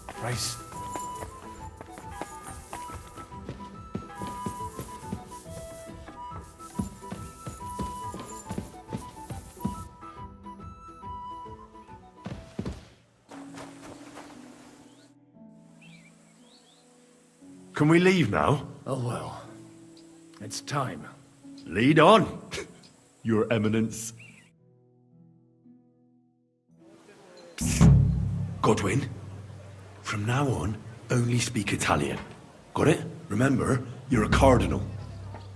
Christ. Can we leave now? Oh well. It's time. Lead on, Your Eminence. Godwin, from now on, only speak Italian. Got it? Remember, you're a cardinal.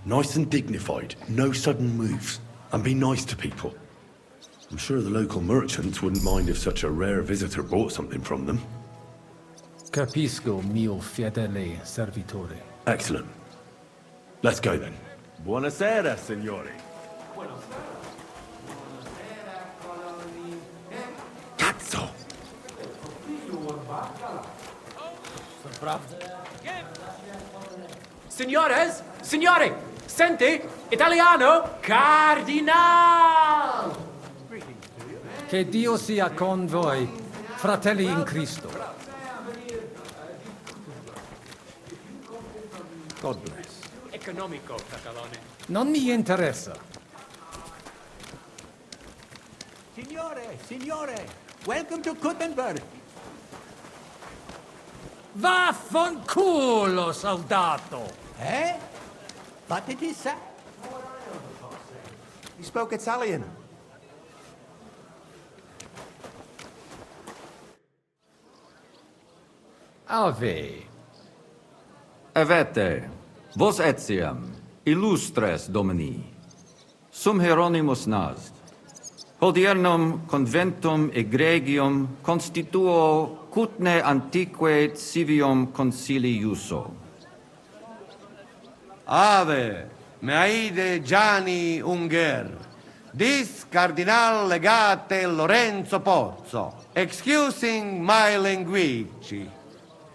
Nice and dignified, no sudden moves, and be nice to people. I'm sure the local merchants wouldn't mind if such a rare visitor bought something from them. Capisco, mio fedele servitore. Excellent. Let's go then. Buonasera, signori. Cazzo! Signores, signori, senti, italiano, cardinal! Che Dio sia con voi, fratelli in Cristo. God bless. Economico, Catalone. Non mi interessa. Signore, welcome to Kuttenberg. Vaffanculo, soldato! Eh? What did he say? He spoke Italian. Ave. Avete, vos etiam, illustres domini, sum Hieronymus nast, hodiernum conventum egregium constituo cutne antique civium concili iuso. Ave, meaide Gianni Unger, dis Cardinal Legate Lorenzo Pozzo, excusing my language.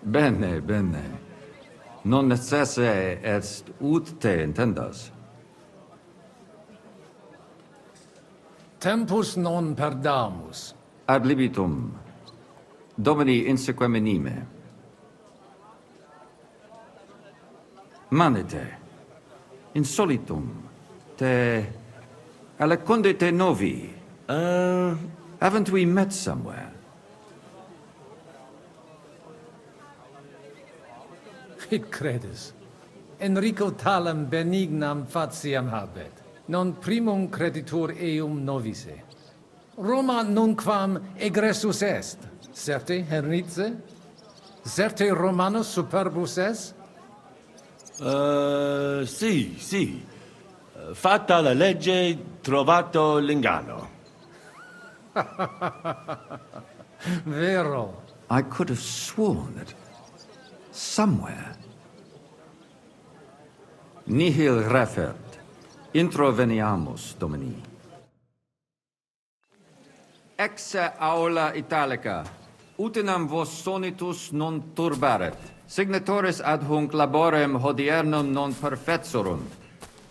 Bene, bene. Non necesse est ut te intendas. Tempus non perdamus. Ad libitum, Domini inseque menime. Manete, insolitum, te alecunde te novi. Haven't we met somewhere? Hic credes. Enrico talem benignam fatiam habet. Non primum creditur eum novice. Roma nunquam egressus est. Certe, Hernice? Certe Romanus superbus est? Sì. Fatta la legge, trovato l'inganno. Vero. I could have sworn that somewhere. Nihil refert. Introveniamus, Domini. Exe aula italica. Utinam vos sonitus non turbaret. Signatoris ad hunc laborem hodiernum non perfetsorunt.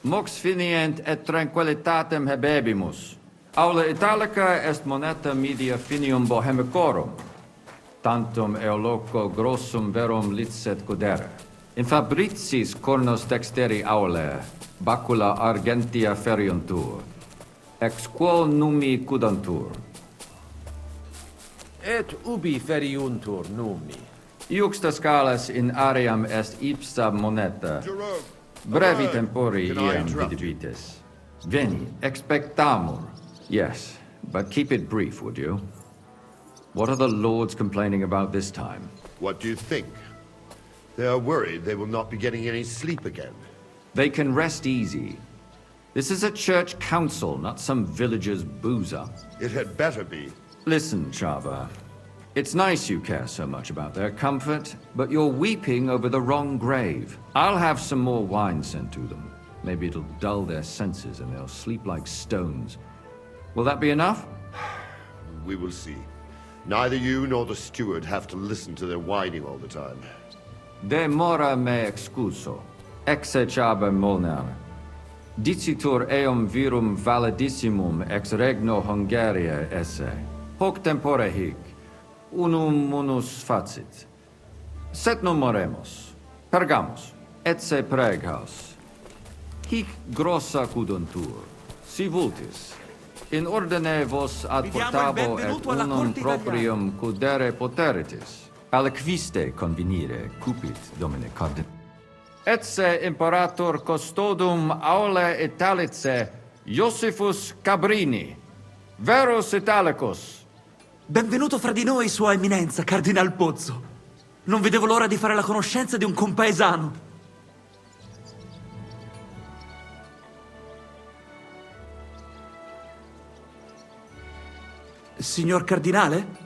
Mox finient et tranquillitatem habebimus. Aula italica est moneta media finium bohemicorum. Tantum eoloco grossum verum licet godere. In fabricis cornos dexteri aule, bacula argentia feriuntur. Ex quo numi cudantur. Et ubi feriuntur numi? Iuxta scalas in aream est ipsa moneta. Brevi tempori iam vidibitis. Veni, expectamur. Yes, but keep it brief, would you? What are the lords complaining about this time? What do you think? They are worried they will not be getting any sleep again. They can rest easy. This is a church council, not some villager's boozer. It had better be. Listen, Chava. It's nice you care so much about their comfort, but you're weeping over the wrong grave. I'll have some more wine sent to them. Maybe it'll dull their senses and they'll sleep like stones. Will that be enough? We will see. Neither you nor the steward have to listen to their whining all the time. De mora me excuso. Exe Chaba molnar. Dicitur eum virum validissimum ex regno Hungaria esse. Hoc tempore hic. Unum munus facit. Set non moremus. Pergamus. Etse preghaus. Hic grossa cuduntur. Si vultis. In ordine vos ad portabo et unum proprium cudere poteritis. Aliquiste convenire cupit, Domine Cardin. Etse imperator custodum aule Italice, Iosifus Cabrini. Verus Italicus. Benvenuto fra di noi, Sua Eminenza, Cardinal Pozzo. Non vedevo l'ora di fare la conoscenza di un compaesano. Signor Cardinale?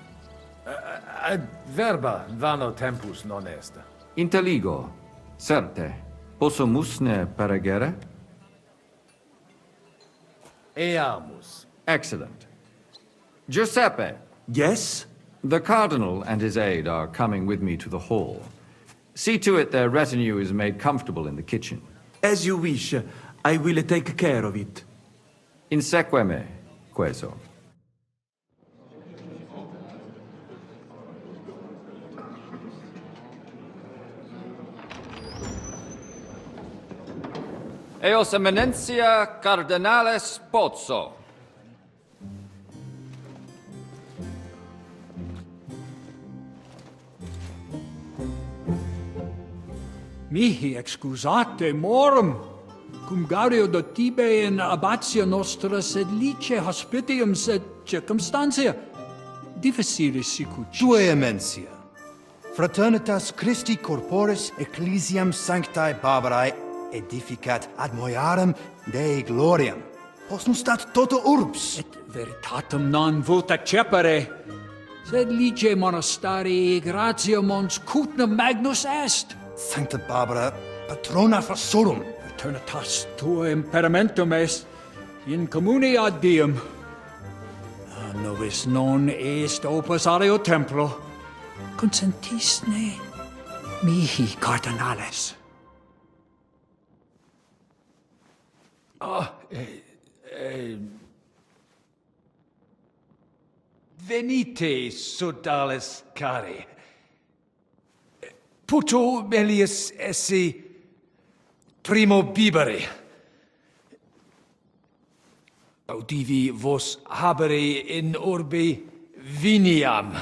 Verba vano tempus non est. Inteligo. Certe. Posso musne peregere? Eamus. Excellent. Giuseppe. Yes? The Cardinal and his aide are coming with me to the hall. See to it their retinue is made comfortable in the kitchen. As you wish. I will take care of it. Inseque me, queso. Eos Eminentia Cardinales Pozzo. Mihi excusate morum, cum gaudio do tibe in abatia nostra sed lice hospitium sed circumstantia difficilis sicucis. Tue emensia. Fraternitas Christi corporis ecclesiam sanctae Barbarae edificat ad moiarem Dei gloriam. Posnustat toto urbs. Et veritatem non vult accepere, sed lice monastarii gratia mons Opus Magnus est. Sancta Barbara, patrona frassorum. Fraternitas tua imperamentum est in commune ad diem. Nobis non est opus areo templo. Consentisne mihi cardinales. Venite, sodales cari. Puto melius esse primo bibere. Audivi vos habere in urbe viniam.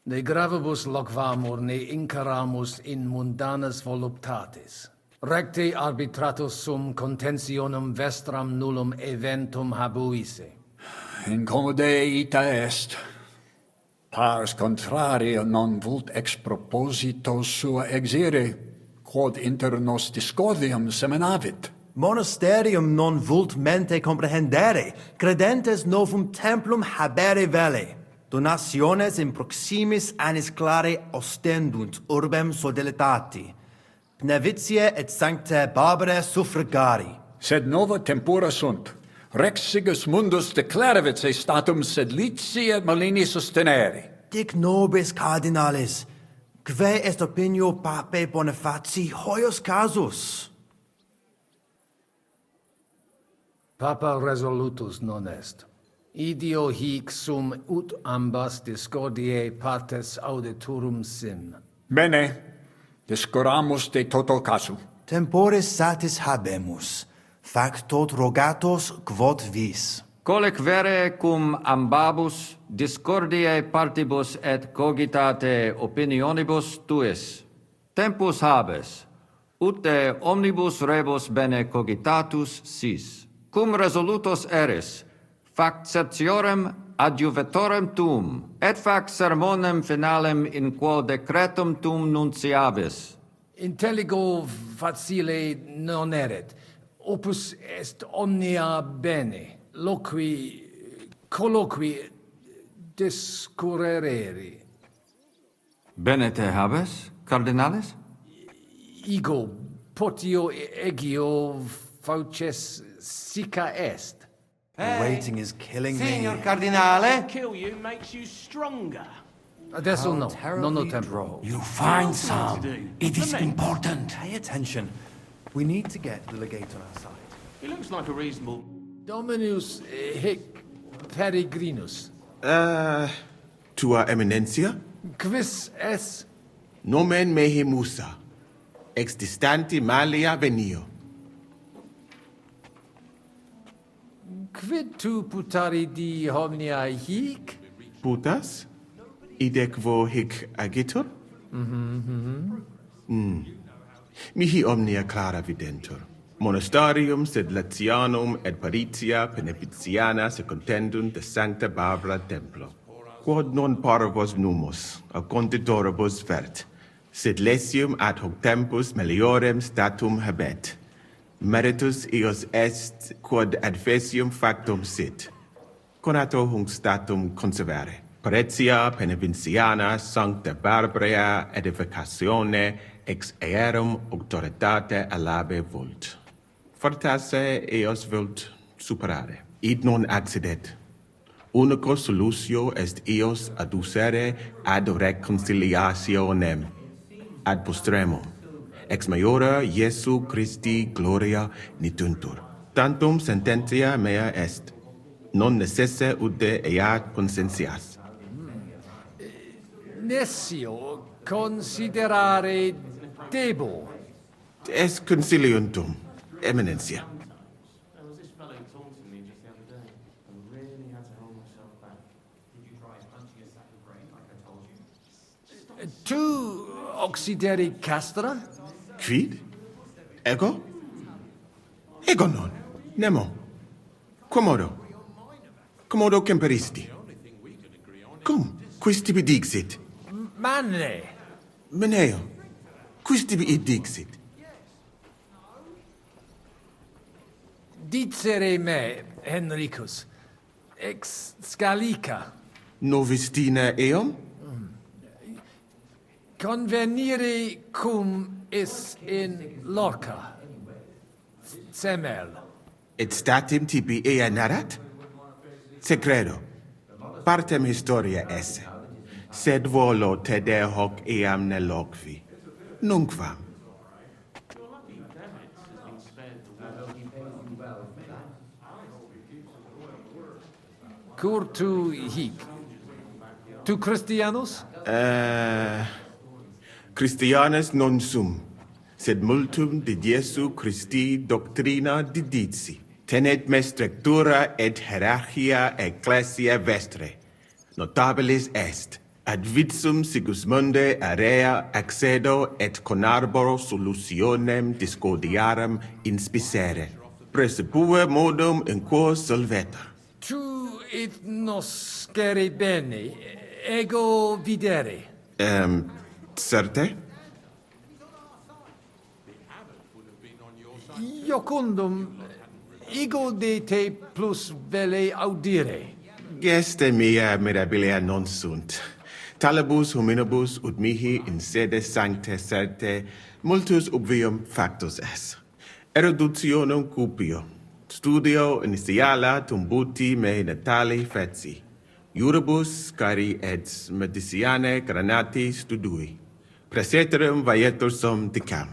Ne gravibus loquamur ne incaramus in mundanas voluptatis. Recte arbitratus sum contentionum vestram nullum eventum habuisse. Incommode ita est. Pars contraria non vult ex proposito sua exire, quod inter nos discordium seminavit. Monasterium non vult mente comprehendere, credentes novum templum habere vele. Donationes in proximis annis clare ostendunt urbem sodelitati. Pnevitiae et sanctae Barbarae suffragari. Sed nova tempora sunt. Rex sigus mundus declaravit se statum sed lici et malini sostenere. Dic nobis cardinales, que est opinio pape Bonifaci hoius casus? Papa resolutus non est. Idio hic sum ut ambas discordiae partes auditorum sim. Bene, discoramus de toto casu. Temporis satis habemus, factot rogatos quod vis. Colec vere cum ambabus discordiae partibus et cogitate opinionibus tuis. Tempus habes, ut de omnibus rebus bene cogitatus sis. Cum resolutos eris, fac septiorem adjuvetorem tuum, et fac sermonem finalem in quo decretum tuum nunciabis. Intelligo facile non erit. Opus est omnia bene. Colloqui discurrere. Bene te habes, cardinales? Ego potio egio fauces sica est. Waiting is killing me. Signor Cardinale? Kill you makes you stronger. Adesso no, non ho tempo. You find some. It is important. Pay attention. We need to get the legate on our side. He looks like a reasonable... Dominus hic peregrinus. Tua Eminencia? Quis es? Nomen mehe Musa. Ex distanti malia venio. Quid tu putari di homnia hic? Putas? Ide quo hic agitur? Mihi omnia clara videntur. Monastarium sed Latianum et Paritia Beneficiana secundendunt de Sancta Barbara Templo. Quod non parvos numus, a condidoribus vert, sed lesium ad hoc tempus meliorem statum habet. Meritus eos est quod adfesium factum sit. Conato hunc statum conservare. Paritia Beneficiana Sancta Barbara edificatione ex earum auctoritate alabe vult. Fortasse eos vult superare. Id non accidet. Unico solutio est eos adducere ad reconciliationem, ad postremum. Ex maiora Iesu Christi gloria nituntur. Tantum sententia mea est. Non necesse ude eat consentias. Nescio considerare debo. Es conciliuntum, eminentia. Tu occideri castra? Quid? Ego? Ego non. Nemo. Quomodo? Commodo temperisti? Cum? Quis tibi dixit? Manne. Meneo. Quis tibi id dixit? Dicere me, Henricus, ex Scalica. Novistina eum? Convenire cum is in loca. Semel. Et statim tibi ea narat? Secredo. Partem historia esse. Sed volo tede hoc eam ne loqui. Nunquam. Cur tu hic? Tu Christianus? Christianus non sum, sed multum de Iesu Christi doctrina didici. Tenet me structura et hierarchia ecclesia vestre. Notabilis est, ad vitsum Sigismunde area accedo et conarboro solutionem discordiarum inspicere. Precipue modum in quo solvetur. Tu et nos scere bene, ego videre. Certe? Iocundum, ego de te plus vele audire. Geste mea mirabilia non sunt. Talibus hominibus ut mihi in sede sancte certe multus obvium factus es. Eruditionum cupio. Studio initiala tumbuti me natali feci. Iuribus cari et mediciane granati studui. Praeterum vaietur sum dicam.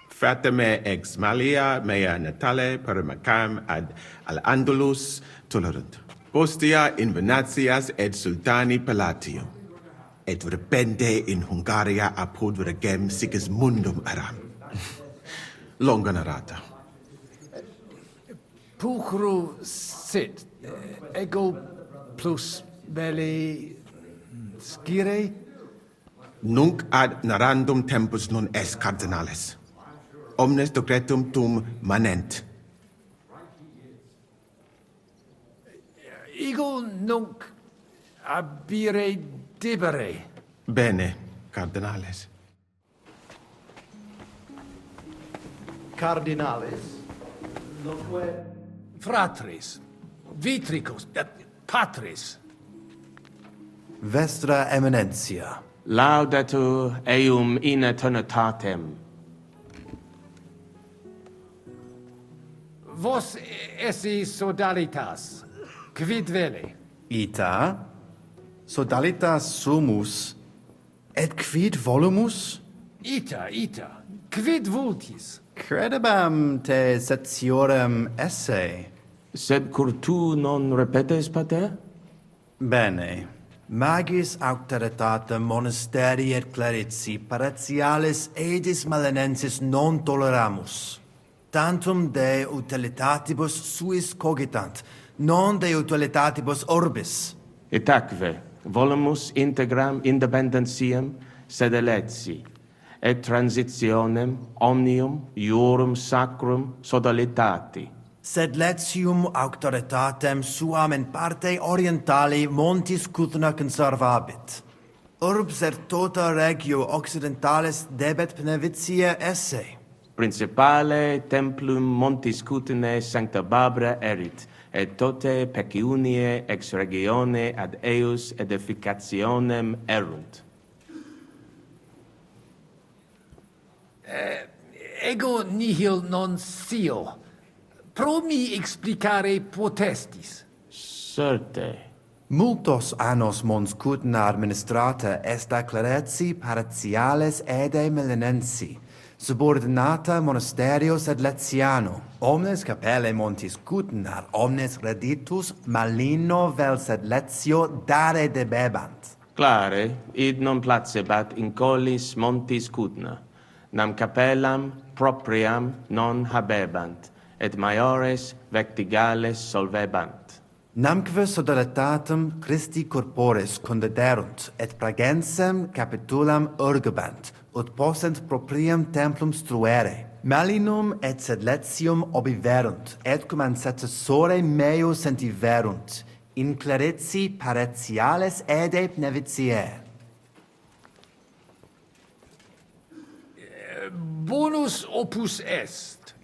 Frateme ex malia mea natale paramacam ad al Andalus tolerunt. Postea in Venatias et sultani palatium. Et repente in Hungaria apud regem Sigismundum aram. Longa narrata. Pulchru sit, ego plus vele scire? Nunc ad narrandum tempus non est cardinales. Omnes decretum tum manent. Ego nunc abire debere. Bene, cardinales. Cardinales. Loque. Fratris, vitricus, patris. Vestra Eminentia. Laudatur eum in eternitatem. Vos esse sodalitas, quid vele? Ita. Sodalitas sumus. Et quid volumus? Ita, quid vultis? Credebam te setiorem esse. Sed cur tu non repetes, pater? Bene. Magis auctoritatem monasteri et clerici paratialis edis malenensis non toleramus. Tantum de utilitatibus suis cogitant, non de utilitatibus orbis. Et acve, volumus integram independentiam sed eletsi, et transitionem omnium iorum sacrum sodalitati. Sed letium auctoritatem suam in parte orientali montis Cutna conservabit. Urbs et tota regio occidentalis debet benevitia esse. Principale templum montis Cutnae sancta Barbara erit, et tote peciunie ex regione ad eius edificationem erunt. Ego nihil non scio. Pro mi explicare potestis. Certe. Multos annos mons cutna administrata est declarati paritiales ede melanensi, subordinata monasterio sed letiano, omnes capelle montis cutnar, omnes reditus malino vel sed letio dare debebant. Clare, id non placebat in collis montis cutna, nam capellam propriam non habebant, et maiores vectigales solvebant. Namque sodalitatem Christi corporis condederunt, et pragensem capitulam urgebant, ut possent proprium templum struere. Malinum et sed letium obiverunt, et cum ancestore meo sentiverunt, in clariti paritiales ede nevitiae. Bonus opus est.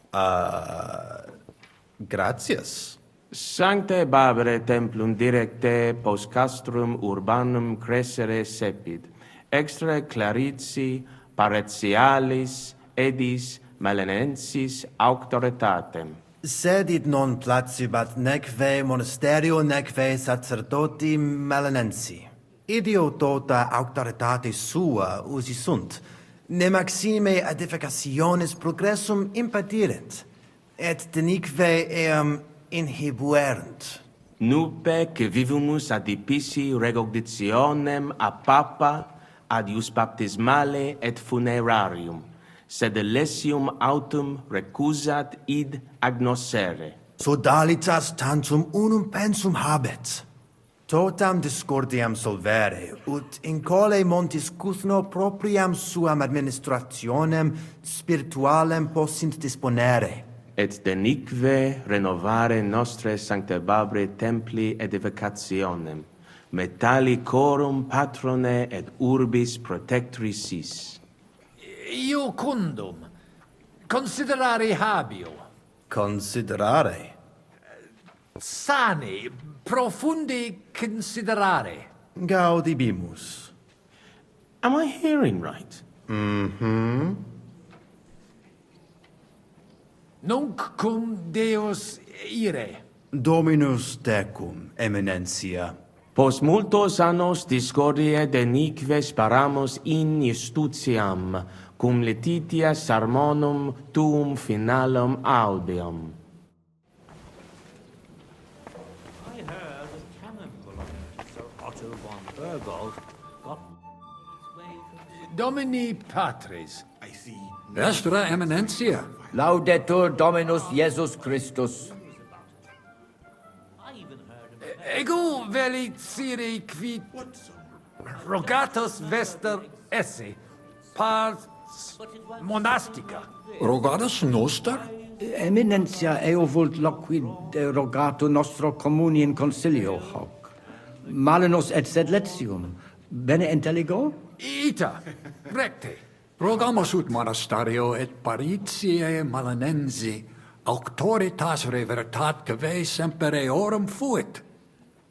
Gratias. Sancte Babere templum directe post castrum urbanum crescere sepid, extra clarici paritialis edis malenensis auctoritatem. Sed id non placibat neque monasterio neque sacerdoti melanensi. Idio tota auctoritate sua usi sunt, ne maxime edificationis progressum impedierent, et denique eam inhibuerent. Nupe que vivumus adipici recognitionem a papa adius baptismale et funerarium, sed lesium autum recusat id agnoscere. Sodalitas tantum unum pensum habet. Totam discordiam solvere, ut in cole montis cuthno propriam suam administrationem spiritualem possint disponere. Et denique renovare nostre sancte Babere templi edificationem, metallicorum patrone et urbis protectricis. Io condum. Considerare habio. Considerare. Sane, profundi considerare. Gaudibimus. Am I hearing right? Mm-hmm. Nunc cum Deus ire. Dominus tecum, eminentia. Post multos annos discordie denique sparamus in justitiam, cum letitia sermonum tuum finalum audium. I heard that Canon belonging to Sir Otto von Bergold got Domini Patris. I see. Vestra Eminentia. Laudetur Dominus Jesus Christus. Ego velicire quid rogatus vester esse, pars monastica. Rogatus noster? Eminentia eo vult loquid rogato nostro comuni in concilio hoc. Malinus et sed letium. Bene intelligo? Ita, recte. Rogamus ut monasterio et paritiae malanensi, auctoritas revertat cave semper eorum fuit.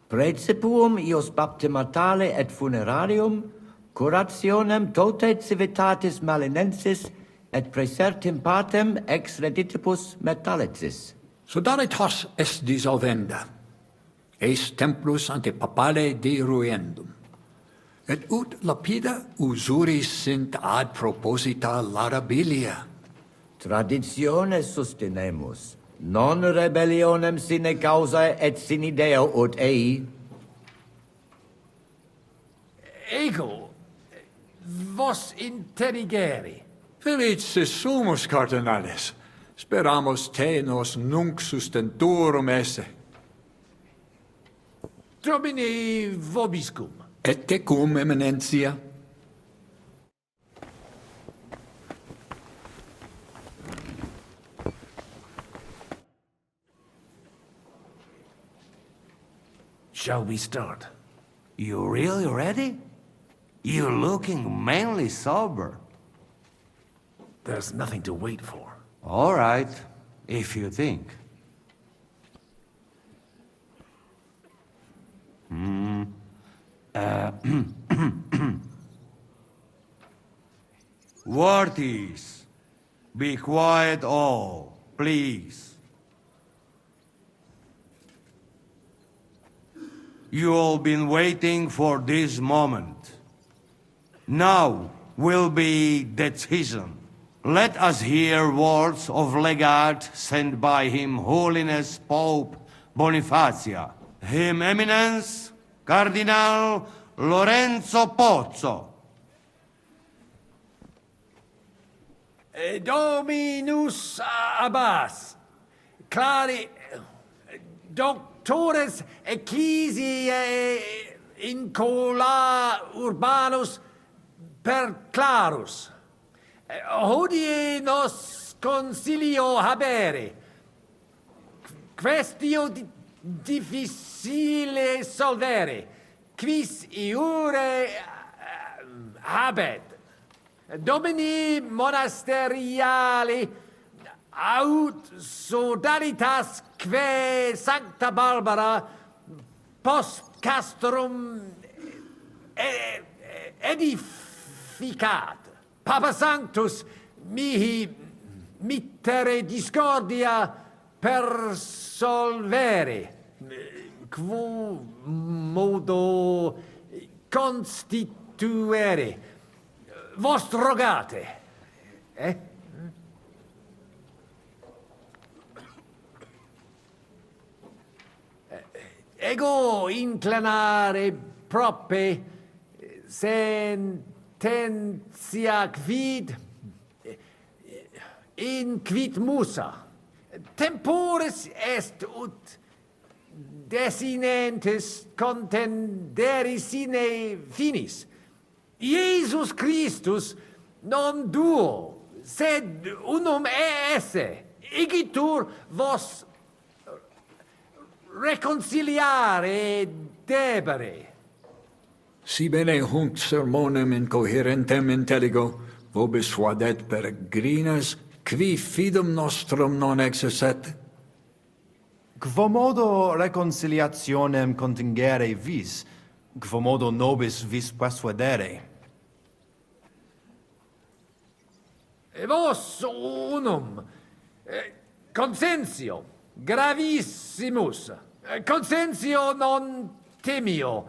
Praecipuum ius baptimatale et funerarium, curationem tote civitatis malinensis, et praesertim patem ex reditibus metallicis. Sodalitas est dissolvenda. Eis templus ante papale deruendum. Et ut lapida usuris sint ad proposita laudabilia. Traditiones sustenemus, non rebellionem sine causa et sine Deo ut ei. Ego, vos interrigere. Felicis sumus, cardinales. Speramus te nos nunc sustenturum esse. Domini vobiscum. Et tecum, eminentia. Shall we start? You really ready? You're looking mainly sober. There's nothing to wait for. All right, if you think. Worthies, Be quiet all, please. You all been waiting for this moment. Now will be decision. Let us hear words of legate sent by Him Holiness Pope Bonifacia, Him Eminence Cardinal Lorenzo Pozzo. Dominus Abbas, clari doctores ecclesiae incola urbanus per clarus. Hodie nos consilio habere, questio difficile solvere, quis iure habet. Domini monasteriali aut sodalitas que Sancta Barbara post castrum edificat. Papa Sanctus mihi mittere discordia per solvere, quo modo constituere. Vos rogate, Ego inclinare prope sententia quid in quid musa. Temporis est ut desinentes contendere sine finis. Iesus Christus non duo, sed unum esse, igitur vos reconciliare debere. Si bene hunc sermonem incoherentem intelligo, vobis suadet peregrinas, qui fidum nostrum non exercet? Quomodo reconciliationem contingere vis, quomodo nobis vis persuadere. Vos unum consensio gravissimus, consensio non timio,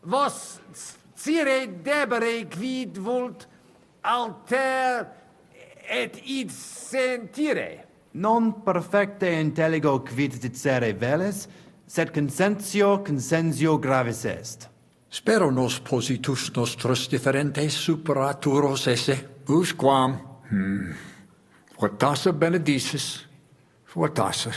vos cire debere quid vult alter et id sentire. Non perfecte intelligo quid dicere veles, sed consensio gravis est. Spero nos positus nostros differentes superaturos esse, usquam, fortasse benedicis, fortasse.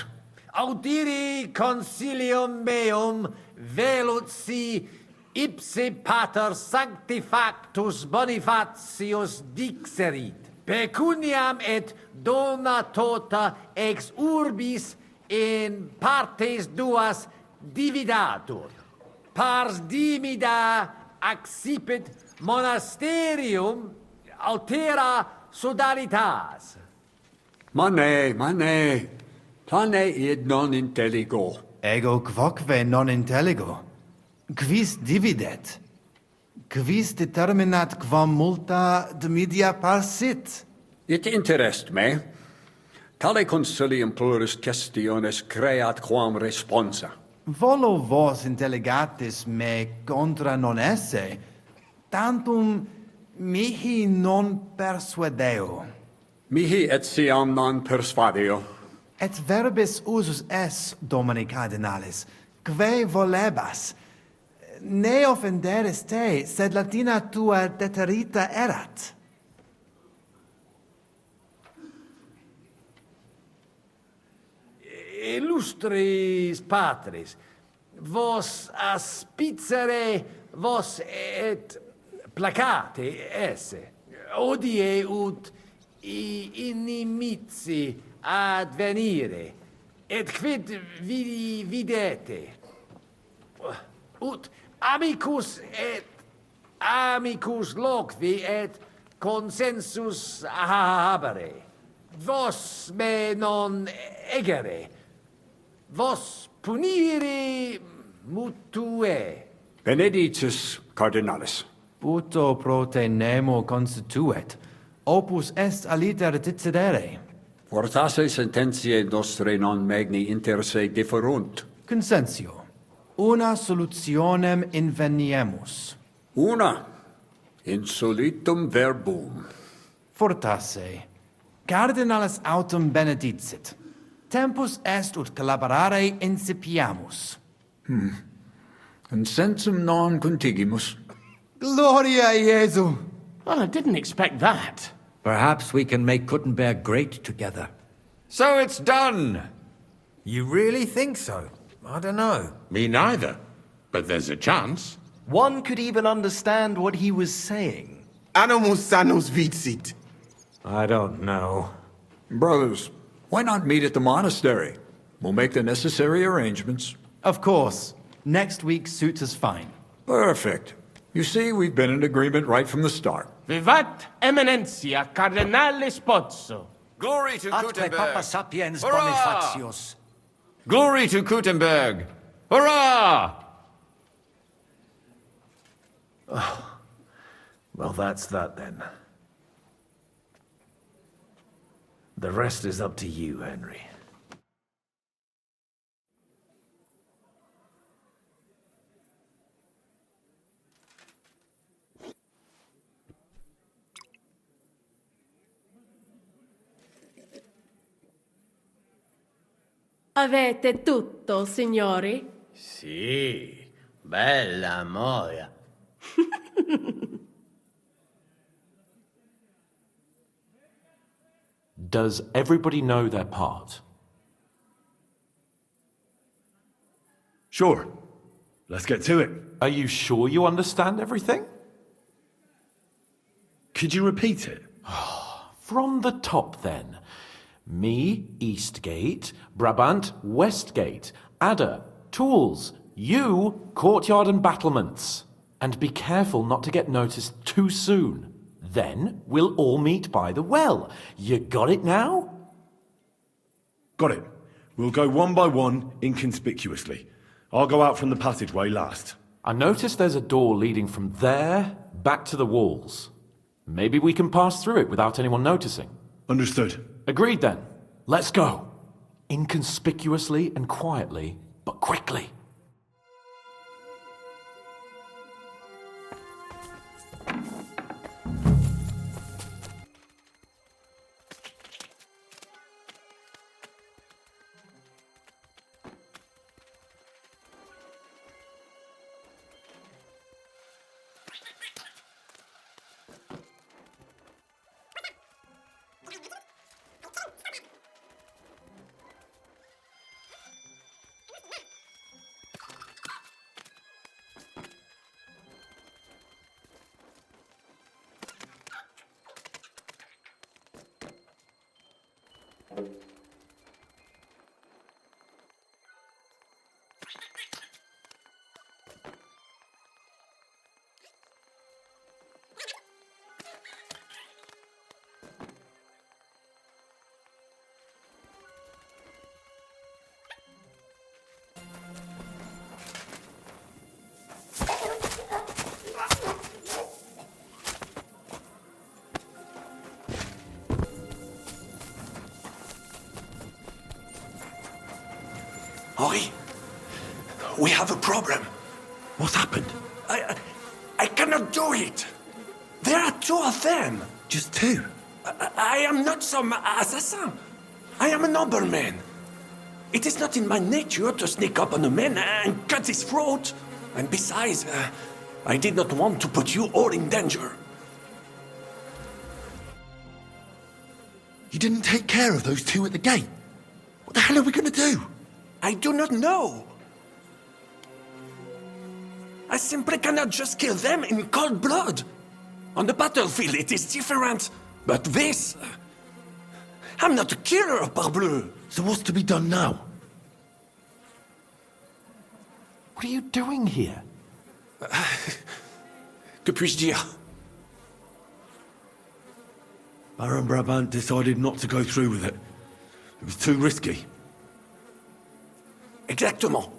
Audiri consilium meum velut si ipse pater sanctifactus Bonifacius dixerit. Pecuniam et dona tota ex urbis in partes duas dividatur. Pars dimida accipit monasterium altera sodalitas. Mane, plane id non intelligo. Ego quoque non intelligo. Quis dividet? Quis determinat quam multa media parsit? It interest me. Tale consilium plurus questiones creat quam responsa. Volo vos intelligatis me contra non esse, tantum mihi non persuadeo. Mihi etiam non persuadeo. Et verbis usus es, Domini Cardinalis, quae volebas, ne offenderis te, sed latina tua deterita erat. Illustris patres, vos aspicere vos et placate esse, odie ut inimici advenire, et quid videte, ut amicus loqui et consensus habere, vos me non egere, vos punire mutue. Benedictus cardinalis. Puto pro te nemo constituet, Opus est aliter decidere. Fortasse sententiae nostre non magni inter se differunt. Consensio. Una solutionem inveniemus. Una. Insolitum verbum. Fortasse. Cardinalis autem benedicit. Tempus est ut collaborare incipiamus. Consensum non contigimus. Gloria Jesu! Well, I didn't expect that. Perhaps we can make Kuttenberg great together. So it's done! You really think so? I don't know. Me neither. But there's a chance. One could even understand what he was saying. Animus sanus vicit. I don't know. Brothers, why not meet at the monastery? We'll make the necessary arrangements. Of course. Next week suits us fine. Perfect. You see, we've been in agreement right from the start. Vivat Eminentia Cardinale Spozzo. Glory to Atque Kuttenberg! Papa Sapiens Hurrah! Bonifatius. Glory to Kuttenberg! Hurrah! Well, that's that then. The rest is up to you, Henry. Avete tutto, signori? Sì, bella moia. Does everybody know their part? Sure. Let's get to it. Are you sure you understand everything? Could you repeat it? From the top, then. Me, Eastgate. Brabant, Westgate. Adder, tools. You, courtyard and battlements. And be careful not to get noticed too soon. Then we'll all meet by the well. You got it now? Got it. We'll go one by one, inconspicuously. I'll go out from the passageway last. I noticed there's a door leading from there back to the walls. Maybe we can pass through it without anyone noticing. Understood. Agreed then. Let's go. Inconspicuously and quietly, but quickly. Henri, we have a problem. What's happened? I cannot do it. There are two of them. Just two? I am not some assassin. I am a nobleman. It is not in my nature to sneak up on a man and cut his throat. And besides, I did not want to put you all in danger. You didn't take care of those two at the gate. What the hell are we going to do? I do not know. I simply cannot just kill them in cold blood. On the battlefield, it is different. But this... I'm not a killer, parbleu. So what's to be done now? What are you doing here? Que puis-je dire? Baron Brabant decided not to go through with it. It was too risky. Exactement.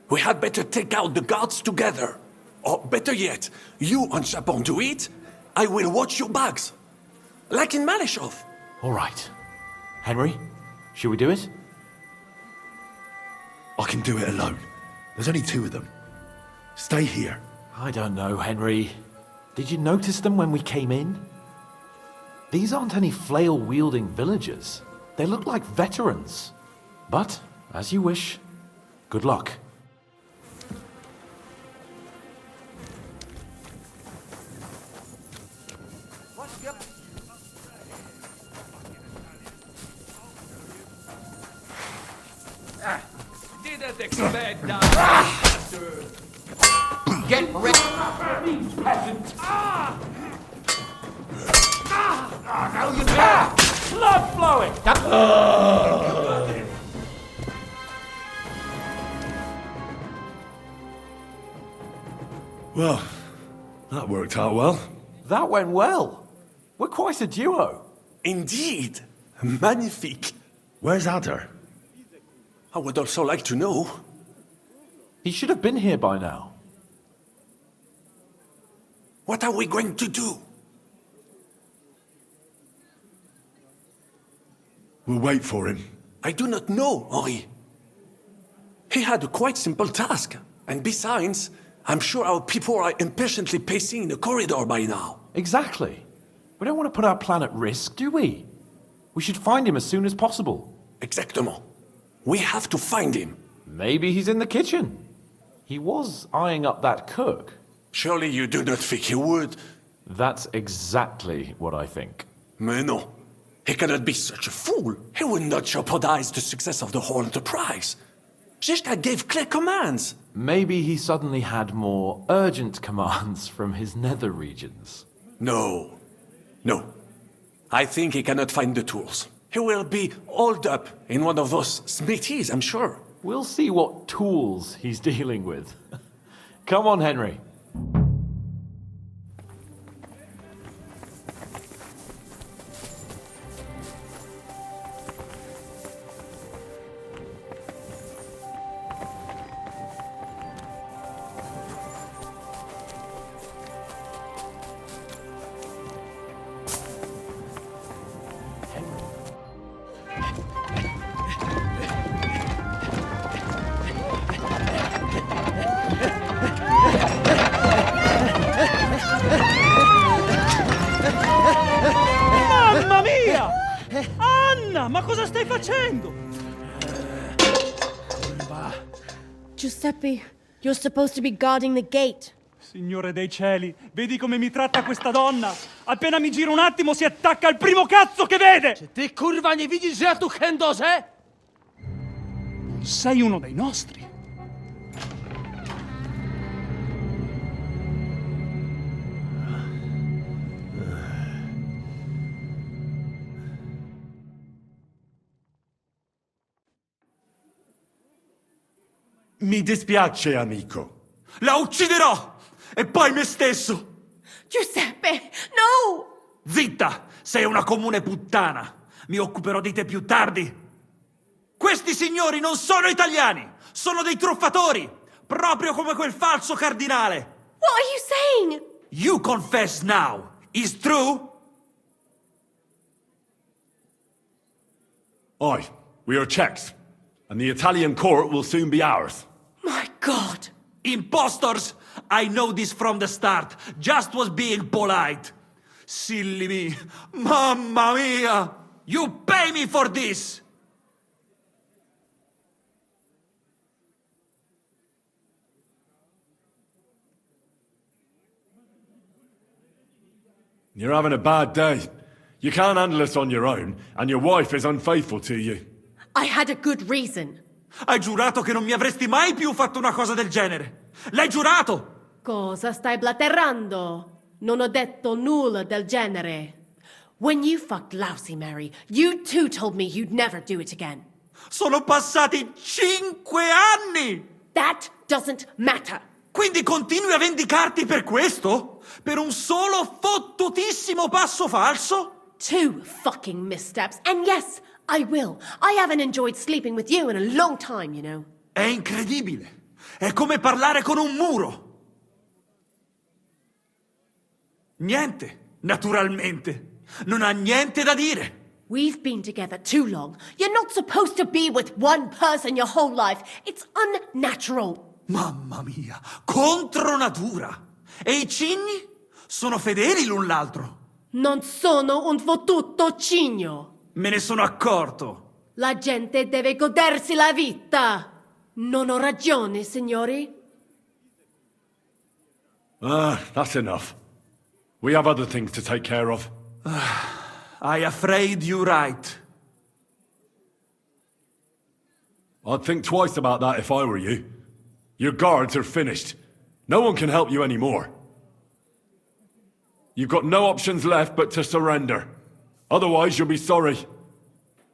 We had better take out the guards together. Or better yet, you and Chapon do it, I will watch your bags. Like in Malishov. All right. Henry, should we do it? I can do it alone. There's only 2 of them. Stay here. I don't know, Henry. Did you notice them when we came in? These aren't any flail-wielding villagers. They look like veterans. But, as you wish. Good luck. Didn't expect that. Get ready. Peasant. Now you blood flowing. Well, that worked out well. That went well. We're quite a duo. Indeed. Magnifique. Where's Adder? I would also like to know. He should have been here by now. What are we going to do? We'll wait for him. I do not know, Henri. He had a quite simple task. And besides, I'm sure our people are impatiently pacing in the corridor by now. Exactly. We don't want to put our plan at risk, do we? We should find him as soon as possible. Exactement. We have to find him. Maybe he's in the kitchen. He was eyeing up that cook. Surely you do not think he would? That's exactly what I think. Mais non. He cannot be such a fool. He would not jeopardize the success of the whole enterprise. Zizka gave clear commands. Maybe he suddenly had more urgent commands from his nether regions. No. No. I think he cannot find the tools. He will be holed up in one of those smithies, I'm sure. We'll see what tools he's dealing with. Come on, Henry. Mamma mia! Anna, ma cosa stai facendo? Giuseppe, you're supposed to be guarding the gate. Signore dei cieli, vedi come mi tratta questa donna? Appena mi giro un attimo si attacca al primo cazzo che vede! Czy ty kurwa nie widzisz, że ja tu chędożę? Non sei uno dei nostri. Mi dispiace, amico. La ucciderò! E poi me stesso! Giuseppe, no! Zitta! Sei una comune puttana! Mi occuperò di te più tardi! Questi signori non sono italiani! Sono dei truffatori! Proprio come quel falso cardinale! What are you saying? You confess now! Is true? Aye, we are Czechs, and the Italian court will soon be ours. My God! Impostors! I know this from the start. Just was being polite. Silly me. Mamma mia! You pay me for this! You're having a bad day. You can't handle us on your own, and your wife is unfaithful to you. I had a good reason. Hai giurato che non mi avresti mai più fatto una cosa del genere. L'hai giurato! Cosa stai blaterando? Non ho detto nulla del genere. When you fucked Lousy Mary, you too told me you'd never do it again. Sono passati 5 anni! That doesn't matter. Quindi continui a vendicarti per questo? Per un solo fottutissimo passo falso? 2 fucking missteps, and yes, I will. I haven't enjoyed sleeping with you in a long time, you know. È incredibile. È come parlare con un muro. Niente, naturalmente. Non ha niente da dire. We've been together too long. You're not supposed to be with one person your whole life. It's unnatural. Mamma mia, contro natura. E i cigni? Sono fedeli l'un l'altro. Non sono un fottuto cigno. Me ne sono accorto. La gente deve godersi la vita. Non ho ragione, signori? That's enough. We have other things to take care of. I'm afraid you're right. I'd think twice about that if I were you. Your guards are finished. No one can help you anymore. You've got no options left but to surrender. Otherwise, you'll be sorry.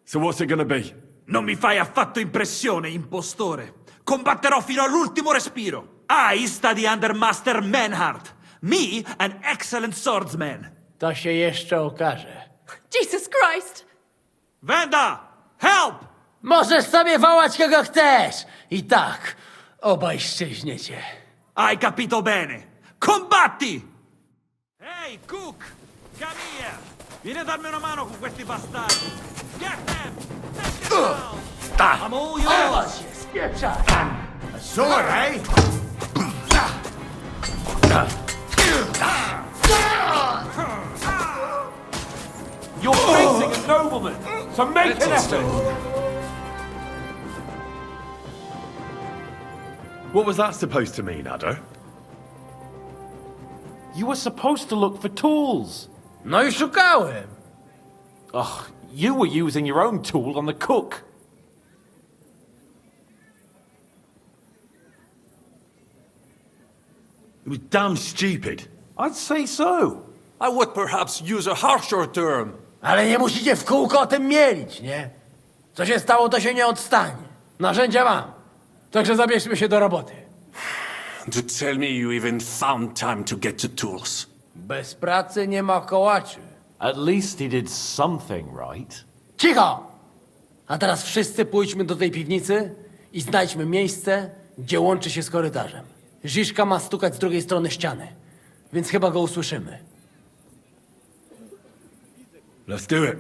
So what's it gonna be? Non mi fai affatto impressione, impostore. Combatterò fino all'ultimo respiro. I study under Master Manhart. Me, an excellent swordsman. To się jeszcze okaże. Jesus Christ! Venda! Help! Możesz sobie wołać kogo chcesz! I tak, obaj szczęśniecie. Hai capito bene. Combatti! Ehi, Cook! Come here! Vieni a darmi una mano con questi bastardi! Get them! Take them down! I'm all yours! Spieprzaj! A sword, eh? You're facing a nobleman, so make an effort! What was that supposed to mean, Adder? You were supposed to look for tools. No i szukałem. Ugh, you were using your own tool on the cook. It was damn stupid. I'd say so. I would perhaps use a harsher term. Ale nie musicie w kółko o tym mielić, nie? Co się stało, to się nie odstanie. Narzędzia mam. Także zabierzmy się do roboty. To tell me you even found time to get the tools. Bez pracy nie ma kołaczy. At least he did something right. Cicho! A teraz wszyscy pójdźmy do tej piwnicy i znajdźmy miejsce, gdzie łączy się z korytarzem. Ziszka ma stukać z drugiej strony ściany, więc chyba go usłyszymy. Let's do it.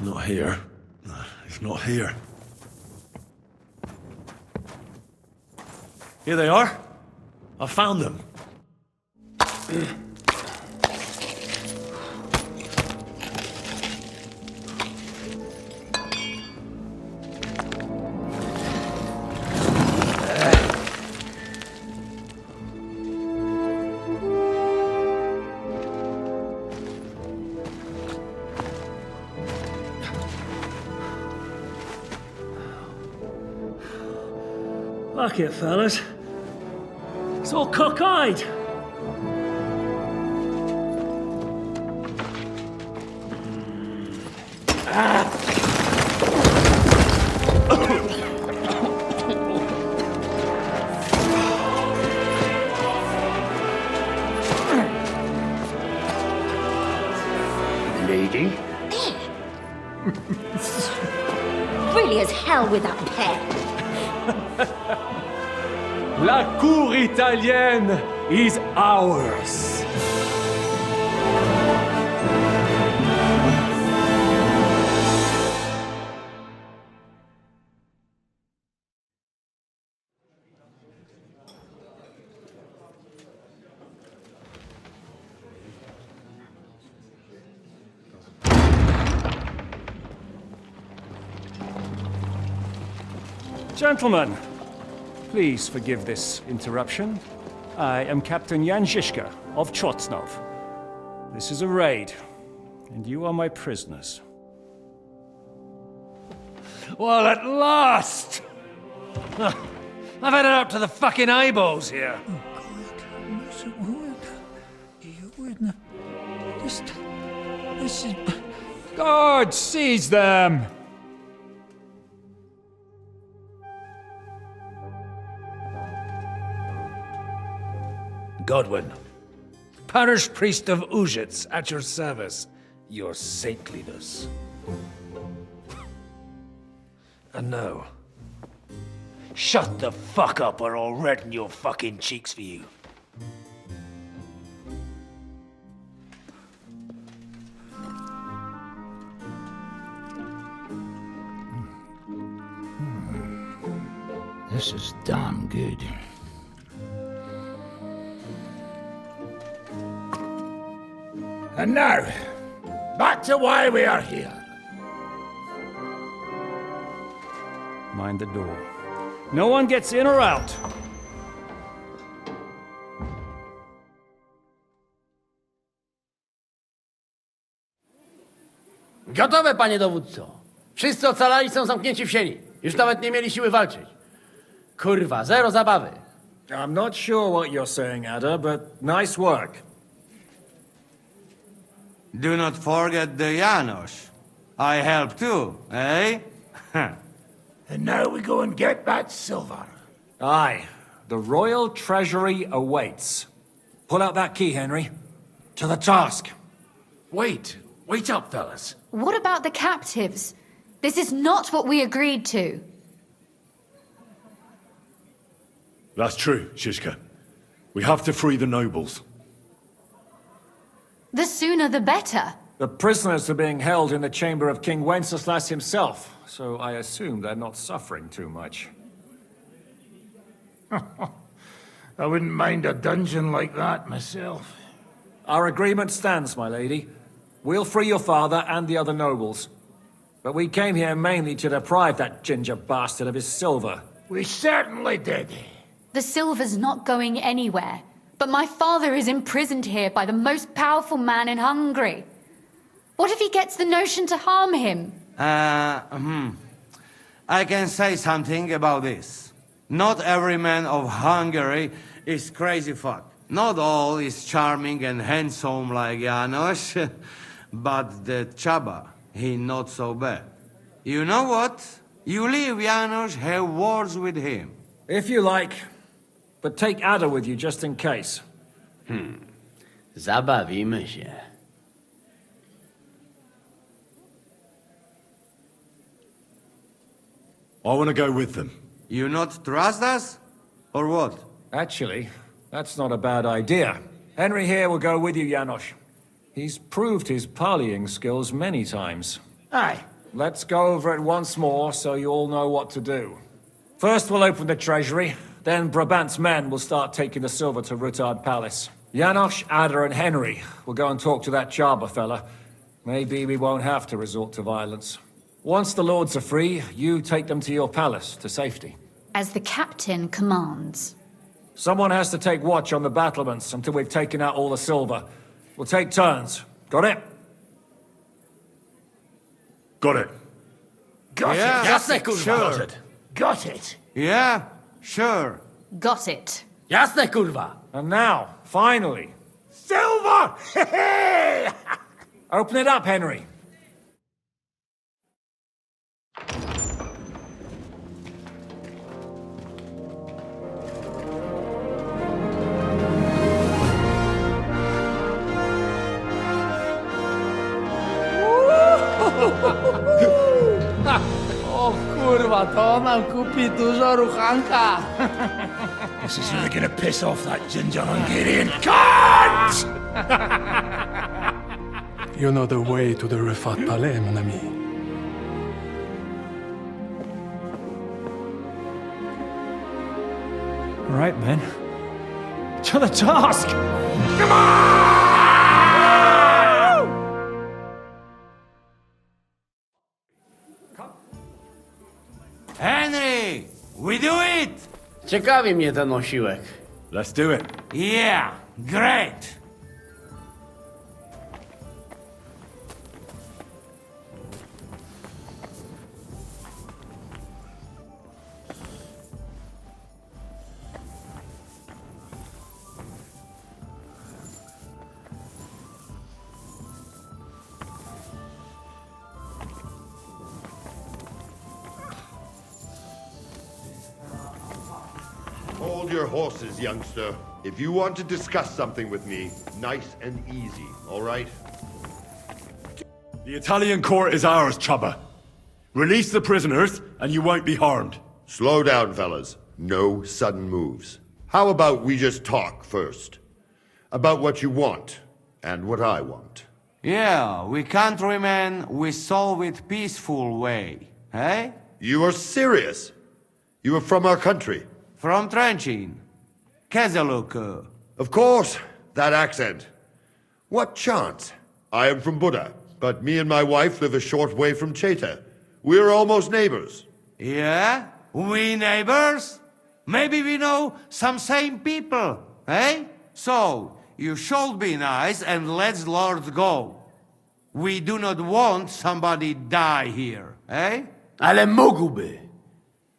Not here. It's not here. Here they are. I found them. Fuck it, fellas. It's all cockeyed. Lady? Really as hell with that pen. La cour italienne is ours. Gentlemen, please forgive this interruption. I am Captain Jan Žižka of Trotznov. This is a raid, and you are my prisoners. Well, at last! I've had it up to the fucking eyeballs here. This is... Guards, seize them! Godwin, parish priest of Uzhitz, at your service, your saintliness. And now, Shut the fuck up or I'll redden your fucking cheeks for you. This is damn good. And now, back to why we are here. Mind the door. No one gets in or out. Gotowe, panie dowódco. Wszyscy ocalali są zamknięci w sieni. Już nawet nie mieli siły walczyć. Kurwa, zero zabawy. I'm not sure what you're saying, Ada, but nice work. Do not forget the Janos. I help too, eh? And now we go and get that silver. Aye. The royal treasury awaits. Pull out that key, Henry. To the task. Wait up, fellas. What about the captives? This is not what we agreed to. That's true, Shishka. We have to free the nobles. The sooner the better. The prisoners are being held in the chamber of King Wenceslas himself, so I assume they're not suffering too much. I wouldn't mind a dungeon like that myself. Our agreement stands, my lady. We'll free your father and the other nobles. But we came here mainly to deprive that ginger bastard of his silver. We certainly did. The silver's not going anywhere. But my father is imprisoned here by the most powerful man in Hungary. What if he gets the notion to harm him? I can say something about this. Not every man of Hungary is crazy fuck. Not all is charming and handsome like Janos, but the Chaba, he not so bad. You know what? You leave Janos, have words with him. If you like. But take Ada with you just in case. Zabawimy się. I want to go with them. You not trust us? Or what? Actually, that's not a bad idea. Henry here will go with you, Janos. He's proved his parleying skills many times. Aye. Let's go over it once more so you all know what to do. First we'll open the treasury. Then Brabant's men will start taking the silver to Rutard Palace. Janos, Ada, and Henry will go and talk to that Chaba fella. Maybe we won't have to resort to violence. Once the lords are free, you take them to your palace, to safety. As the captain commands. Someone has to take watch on the battlements until we've taken out all the silver. We'll take turns. Got it? Got it. Got it. Jasne, kurwa. Sure. Got it. Yeah, sure. Got it. Jasne, kurwa. And now, finally, Silver! open it up, Henry. O kurwa, to nam kupi dużo ruchanka. This is really gonna piss off that ginger Hungarian cunt! You know the way to the Rifat Palais, mon ami. All right, men. To the task! Come on! Henry! We do it! Ciekawi mnie ten osiłek. Let's do it. Yeah, great! Hold your horses, youngster. If you want to discuss something with me, nice and easy, all right? The Italian court is ours, Chaba. Release the prisoners, and you won't be harmed. Slow down, fellas. No sudden moves. How about we just talk first? About what you want, and what I want. Yeah, we countrymen, we solve it peaceful way, eh? You are serious? You are from our country? From Trenchin. Kezeluk. Of course, that accent. What chance? I am from Buddha, but me and my wife live a short way from Cheta. We're almost neighbors. Yeah? We neighbors? Maybe we know some same people, eh? So, you should be nice and let Lord go. We do not want somebody die here, eh? Ale mógłby.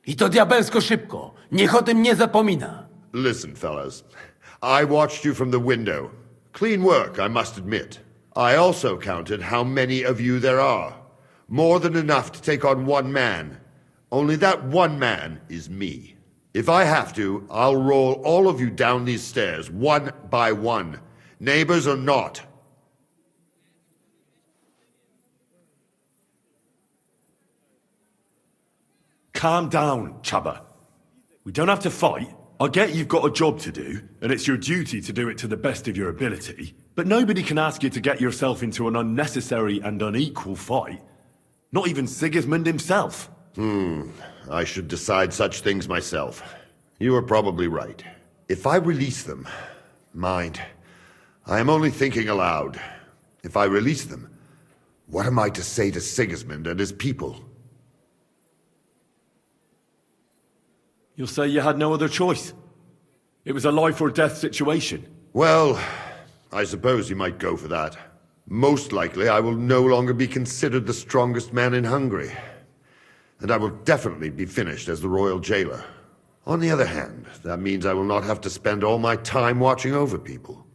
I to diabelsko szybko. Niech o tym nie zapomina. Listen, fellas. I watched you from the window. Clean work, I must admit. I also counted how many of you there are. More than enough to take on one man. Only that one man is me. If I have to, I'll roll all of you down these stairs, one by one. Neighbors or not. Calm down, Chubba. We don't have to fight. I get you've got a job to do, and it's your duty to do it to the best of your ability, but nobody can ask you to get yourself into an unnecessary and unequal fight. Not even Sigismund himself. I should decide such things myself. You are probably right. If I release them... Mind, I am only thinking aloud. If I release them, what am I to say to Sigismund and his people? You'll say you had no other choice. It was a life or death situation. Well, I suppose you might go for that. Most likely I will no longer be considered the strongest man in Hungary. And I will definitely be finished as the royal jailer. On the other hand, that means I will not have to spend all my time watching over people.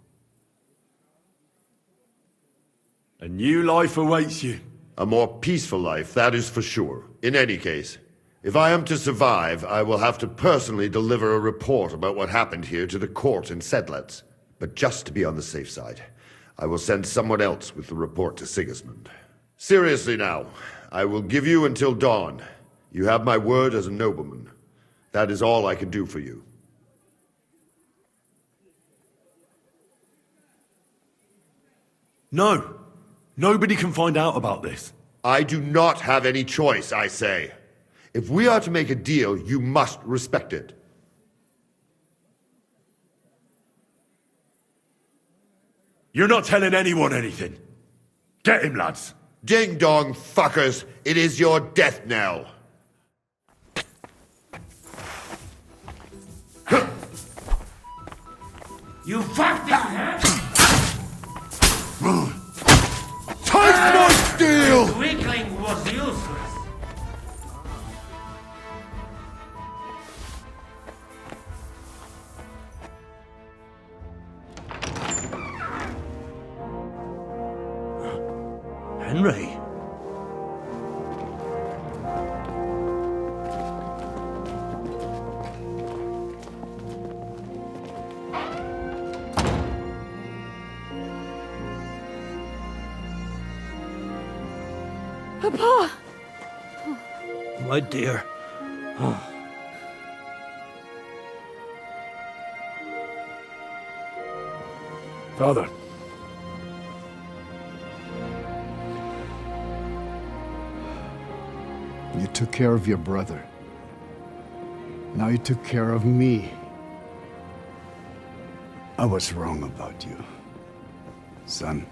A new life awaits you. A more peaceful life, that is for sure. In any case, if I am to survive, I will have to personally deliver a report about what happened here to the court in Sedlec. But just to be on the safe side, I will send someone else with the report to Sigismund. Seriously now, I will give you until dawn. You have my word as a nobleman. That is all I can do for you. No. Nobody can find out about this. I do not have any choice, I say. If we are to make a deal, you must respect it. You're not telling anyone anything. Get him, lads. Ding dong, fuckers. It is your death knell. You fucked it, huh? Take my steel! The weakling was useless. Henry? Papa! My dear. Father. You took care of your brother. Now you took care of me. I was wrong about you, son.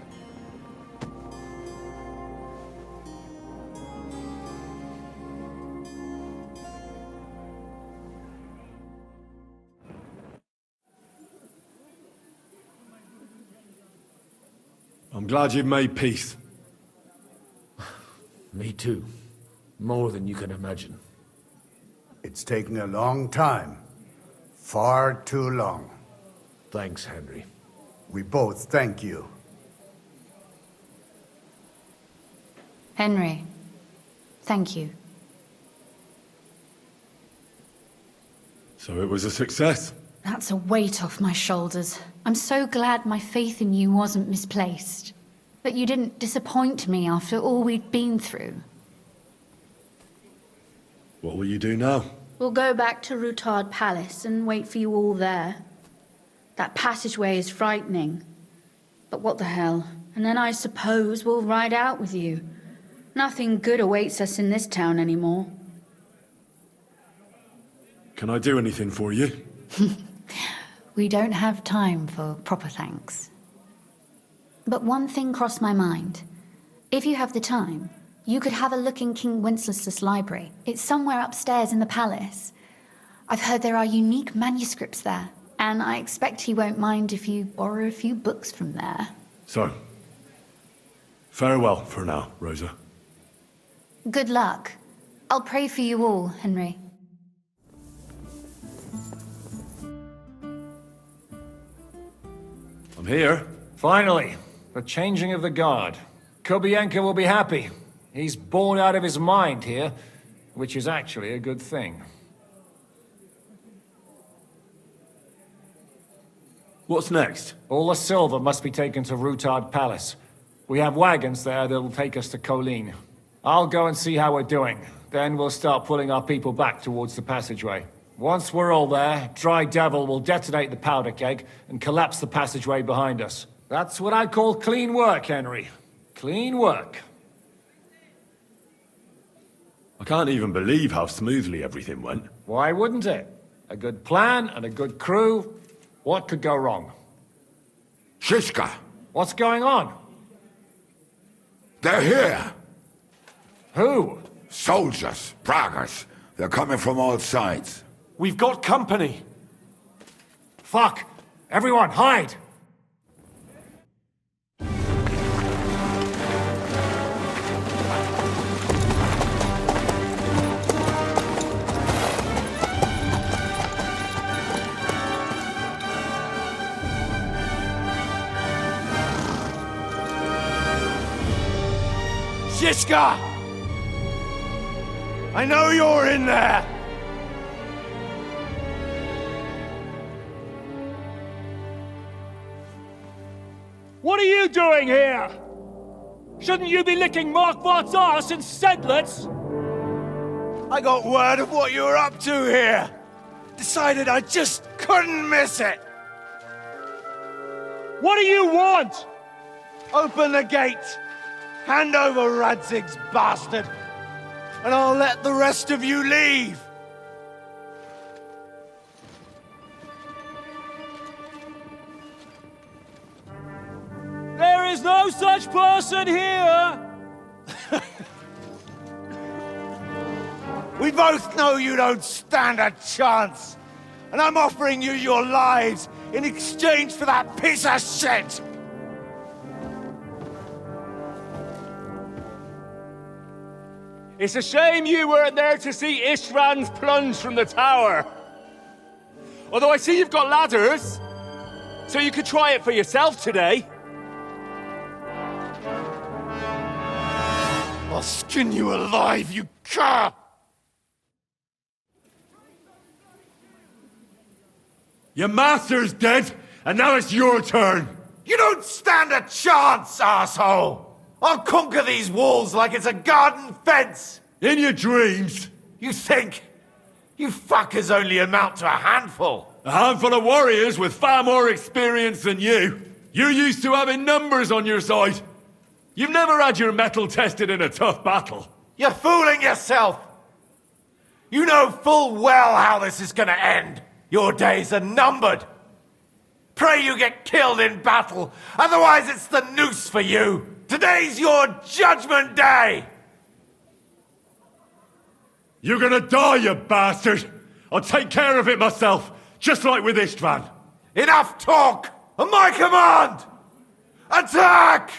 I'm glad you've made peace. Me too. More than you can imagine. It's taken a long time. Far too long. Thanks, Henry. We both thank you. Henry, thank you. So it was a success. That's a weight off my shoulders. I'm so glad my faith in you wasn't misplaced. That you didn't disappoint me after all we'd been through. What will you do now? We'll go back to Rutard Palace and wait for you all there. That passageway is frightening. But what the hell? And then I suppose we'll ride out with you. Nothing good awaits us in this town anymore. Can I do anything for you? We don't have time for proper thanks. But one thing crossed my mind. If you have the time, you could have a look in King Wenceslas' library. It's somewhere upstairs in the palace. I've heard there are unique manuscripts there, and I expect he won't mind if you borrow a few books from there. So, farewell for now, Rosa. Good luck. I'll pray for you all, Henry. I'm here. Finally, the changing of the guard. Kubienka will be happy. He's bored out of his mind here, which is actually a good thing. What's next? All the silver must be taken to Rutard Palace. We have wagons there that'll take us to Colleen. I'll go and see how we're doing. Then we'll start pulling our people back towards the passageway. Once we're all there, Dry Devil will detonate the powder keg and collapse the passageway behind us. That's what I call clean work, Henry. Clean work. I can't even believe how smoothly everything went. Why wouldn't it? A good plan and a good crew. What could go wrong? Shishka! What's going on? They're here! Who? Soldiers, Pragas. They're coming from all sides. We've got company! Fuck! Everyone, hide! Shishka! I know you're in there! What are you doing here? Shouldn't you be licking Markvart's arse in Sedlitz? I got word of what you were up to here. Decided I just couldn't miss it. What do you want? Open the gate. Hand over Radzig's bastard. And I'll let the rest of you leave. There is no such person here! We both know you don't stand a chance. And I'm offering you your lives in exchange for that piece of shit! It's a shame you weren't there to see Ishrand's plunge from the tower. Although I see you've got ladders, so you could try it for yourself today. I'll skin you alive, you cur! Your master's dead, and now it's your turn! You don't stand a chance, asshole! I'll conquer these walls like it's a garden fence! In your dreams? You think? You fuckers only amount to a handful! A handful of warriors with far more experience than you. You're used to having numbers on your side. You've never had your mettle tested in a tough battle. You're fooling yourself! You know full well how this is gonna end. Your days are numbered. Pray you get killed in battle, otherwise it's the noose for you. Today's your judgment day! You're gonna die, you bastard! I'll take care of it myself, just like with Istvan. Enough talk! On my command! Attack!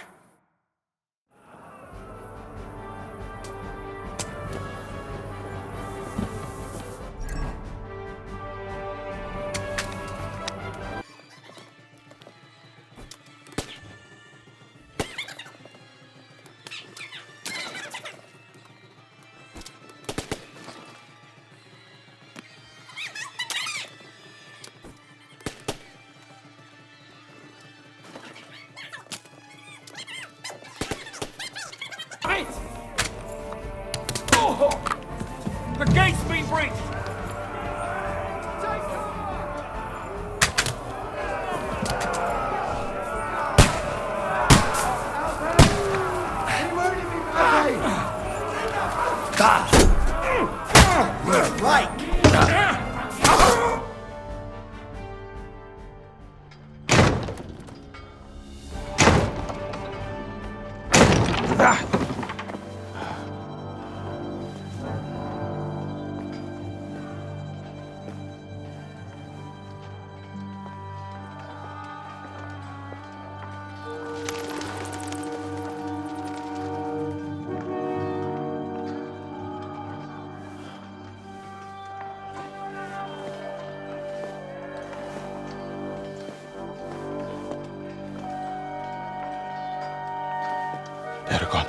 They're gone.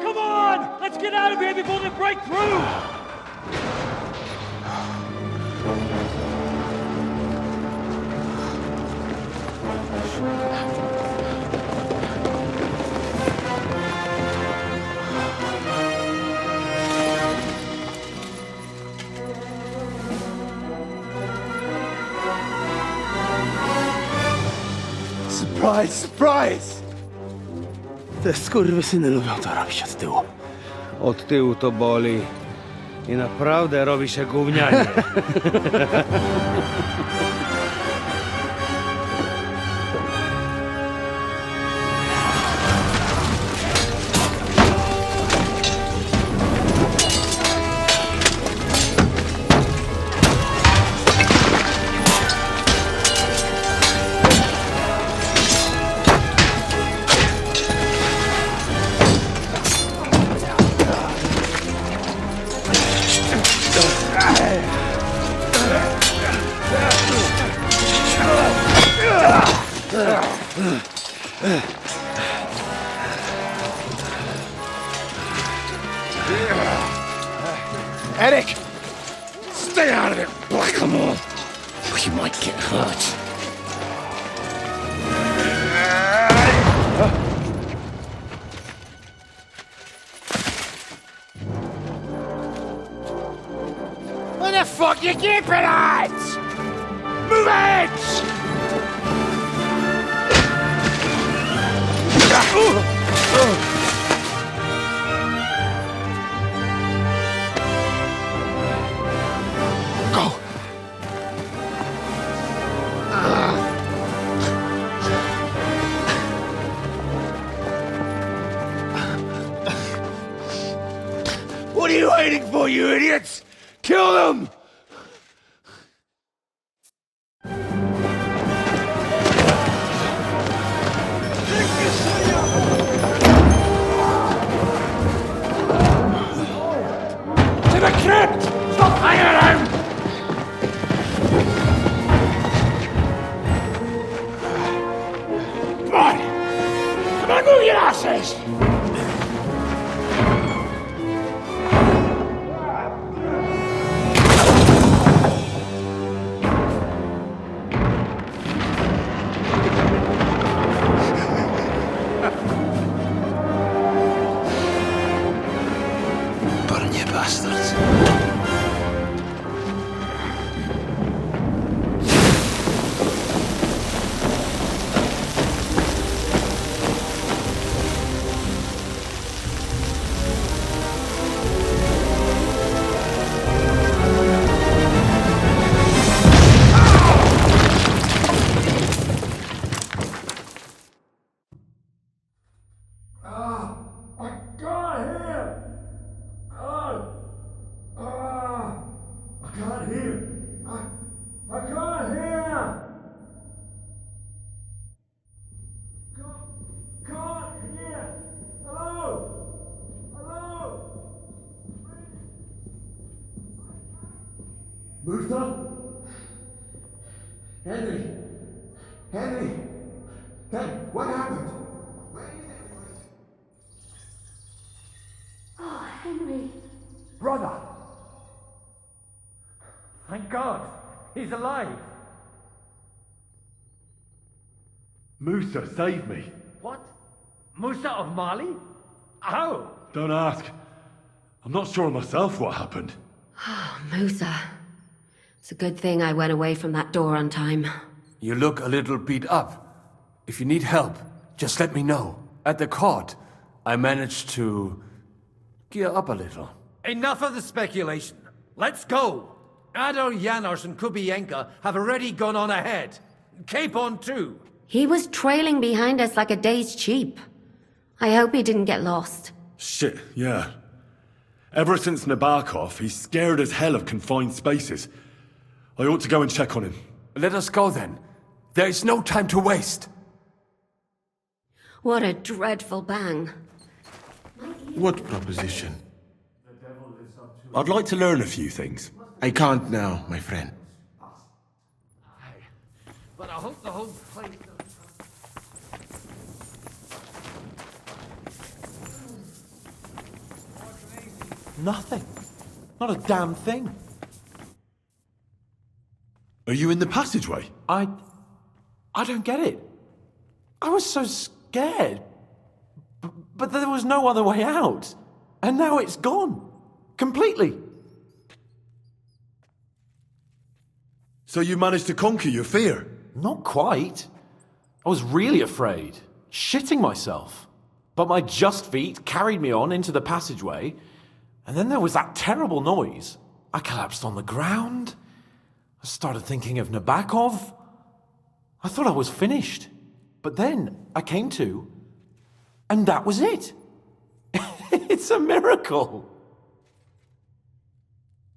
Come on! Let's get out of here before they break through! Surprise, surprise! Te skurwysyny lubią to robić od tyłu. Od tyłu to boli. I naprawdę robi się gównianie. Eric! Stay out of it, Blackamoor! Or you might get hurt. Where the fuck you keeping it? Move it! Go! What are you waiting for, you idiots? Kill them! To the crypt! Stop hanging around! Come on! Come on, move your asses! Burn you bastards. Luther? Henry? Henry? What happened? Oh, He's alive. Musa, save me. What? Musa of Mali? How? Don't ask. I'm not sure myself what happened. Oh, Musa. It's a good thing I went away from that door on time. You look a little beat up. If you need help, just let me know. At the court, I managed to gear up a little. Enough of the speculation. Let's go. Adar, Janos, and Kubienka have already gone on ahead. Capon too. He was trailing behind us like a day's sheep. I hope he didn't get lost. Shit, yeah. Ever since Nabokov, he's scared as hell of confined spaces. I ought to go and check on him. Let us go then. There is no time to waste. What a dreadful bang. What proposition? I'd like to learn a few things. I can't now, my friend. But I hope the whole place... Nothing. Not a damn thing. Are you in the passageway? I don't get it. I was so scared. But there was no other way out. And now it's gone. Completely. So you managed to conquer your fear? Not quite. I was really afraid. Shitting myself. But my just feet carried me on into the passageway. And then there was that terrible noise. I collapsed on the ground. I started thinking of Nabokov. I thought I was finished. But then I came to, and that was it. It's a miracle.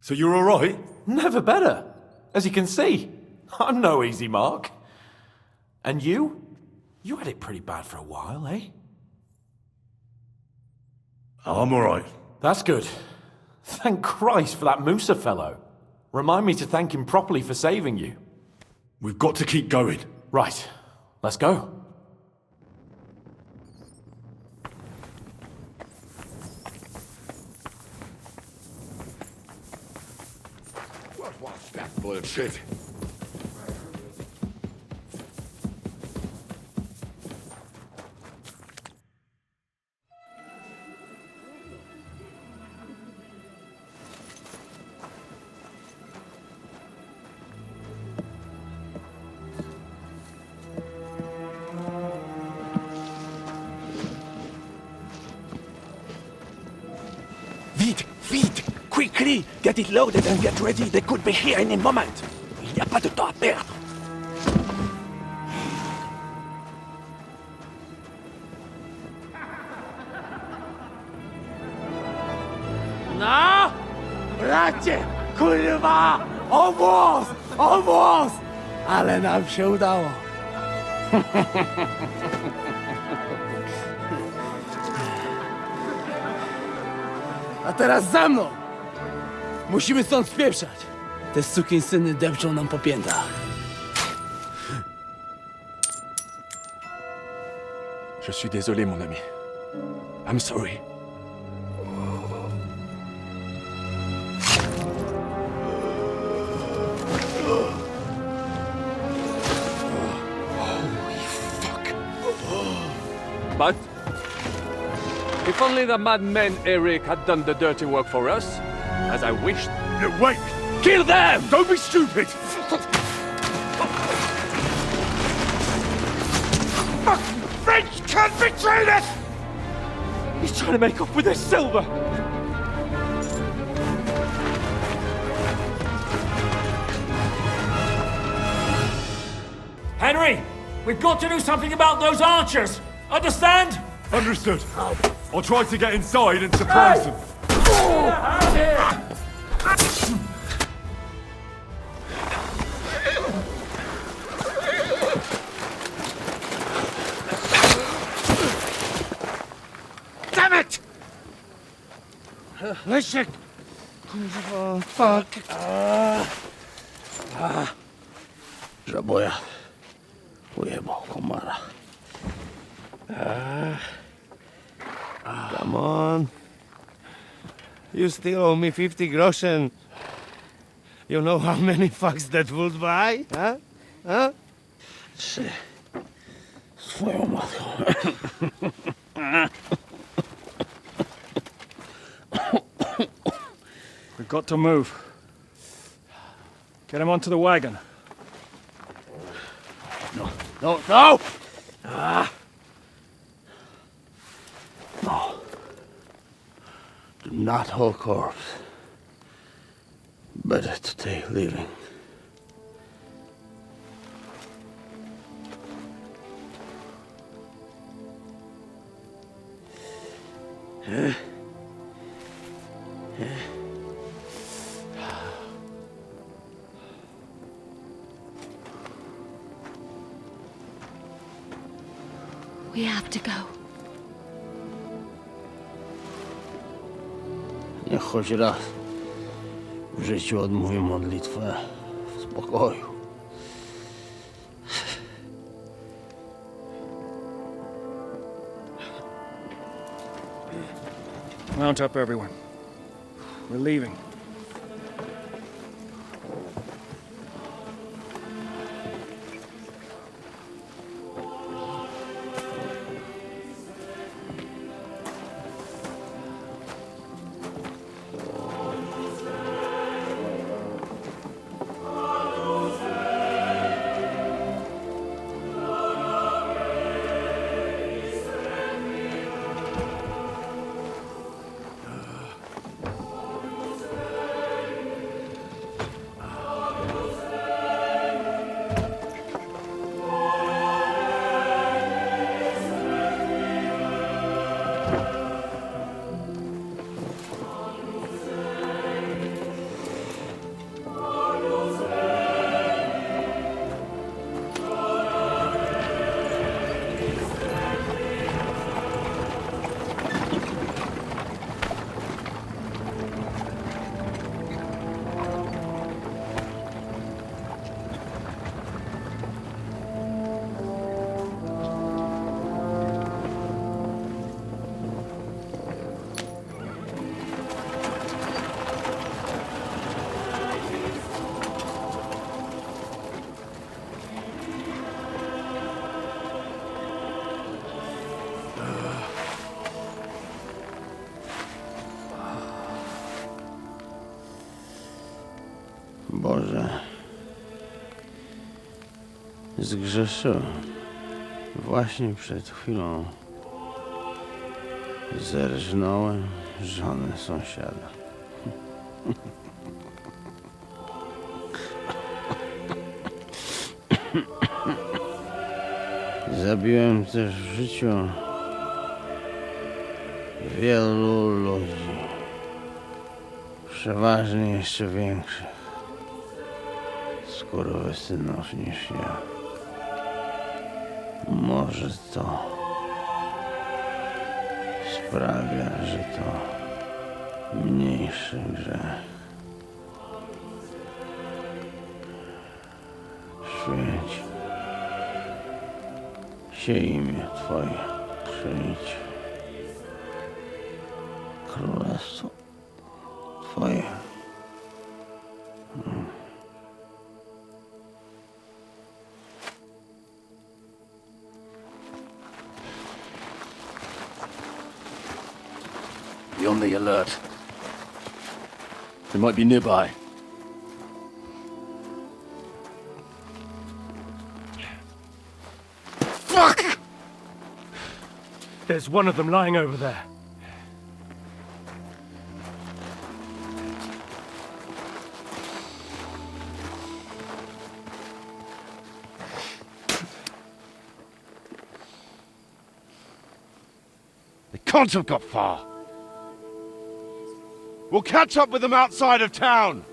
So you're all right? Never better. As you can see, I'm no easy mark. And you? You had it pretty bad for a while, eh? I'm all right. That's good. Thank Christ for that Musa fellow. Remind me to thank him properly for saving you. We've got to keep going. Right. Let's go. What was that bullshit? Vite! Quickly! Get it loaded and get ready. They could be here any moment. Il n'y a pas de temps à perdre. No! Bracie! Kurwa! Almost! Ale nam się udało. A teraz za mną! Musimy stąd spieprzać. Te sukinsyny depczą nam po piętach. Je suis désolé, mon ami. I'm sorry. But if only the madman Eric had done the dirty work for us, as I wished. No, wait! Kill them! Don't be stupid! Fucking French can't betray us! He's trying to make off with his silver! Henry! We've got to do something about those archers! Understand? Understood. I'll try to get inside and surprise them. Damn it! Leszek! Kurwa, fuck. Żaboja. Ujebał komara. Come on. You still owe me 50 groschen. You know how many fucks that would buy? Huh? Huh? Swoją matką. We've got to move. Get him onto the wagon. No, no, no! Ah. No. Do not hold corpse. Better to take living. We have to go. Niech choć raz w życiu odmówię modlitwę w spokoju. Mount up, everyone. We're leaving. Boże, zgrzeszyłem. Właśnie przed chwilą zerżnąłem żonę sąsiada. Zabiłem też w życiu wielu ludzi, przeważnie jeszcze większych skurwysynów niż ja. Może to sprawia, że to mniejszy grzech. Święć się imię Twoje, przyjdź królestwo Twoje. Be on the alert. They might be nearby. Fuck! There's one of them lying over there. They can't have got far. We'll catch up with them outside of town.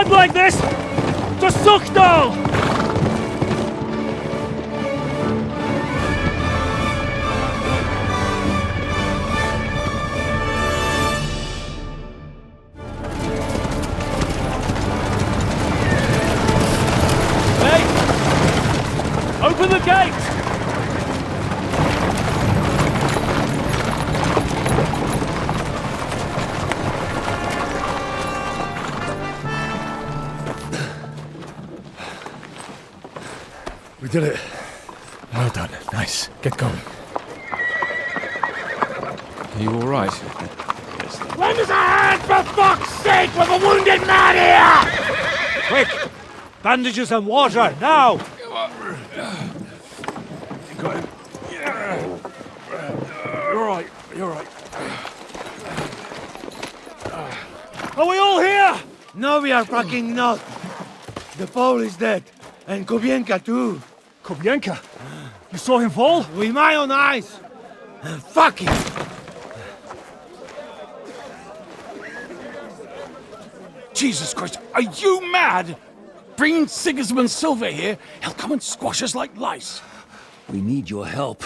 come like this to Sukdal! Open the gate! We did it. Well done. Nice. Get going. Are you all right? Lend us a hand, for fuck's sake, with a wounded man here! Quick! Bandages and water, now! Got him. You're all right. You're all right. Are we all here? No, we are fucking not. The Pole is dead. And Kobienka too. Kobienka? You saw him fall? With my own eyes. Fuck him. Jesus Christ, are you mad? Bring Sigismund Silva here. He'll come and squash us like lice. We need your help.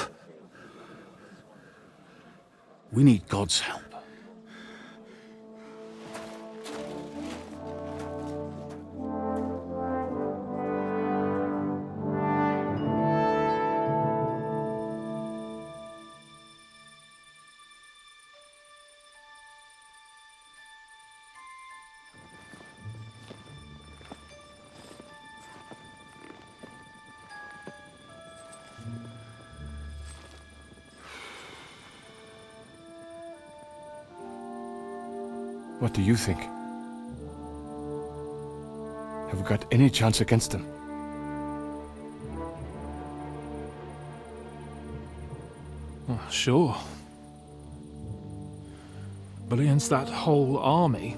We need God's help. What do you think? Have we got any chance against them? Oh, sure. But against that whole army...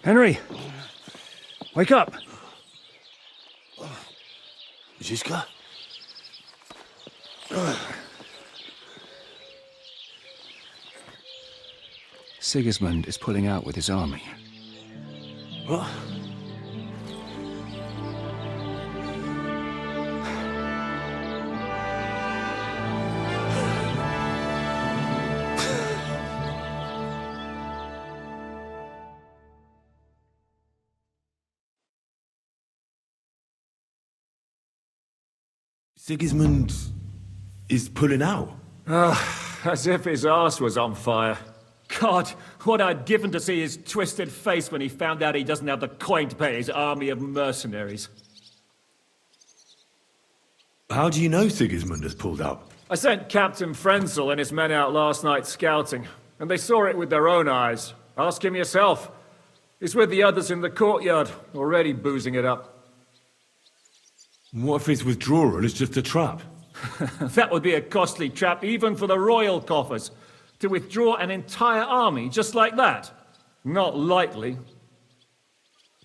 Henry! Wake up! Ziska? Sigismund is pulling out with his army. What? Sigismund is pulling out? As if his arse was on fire. God, what I'd given to see his twisted face when he found out he doesn't have the coin to pay his army of mercenaries. How do you know Sigismund has pulled out? I sent Captain Frenzel and his men out last night scouting, and they saw it with their own eyes. Ask him yourself. He's with the others in the courtyard, already boozing it up. What if his withdrawal is just a trap? That would be a costly trap even for the royal coffers. To withdraw an entire army just like that? Not likely.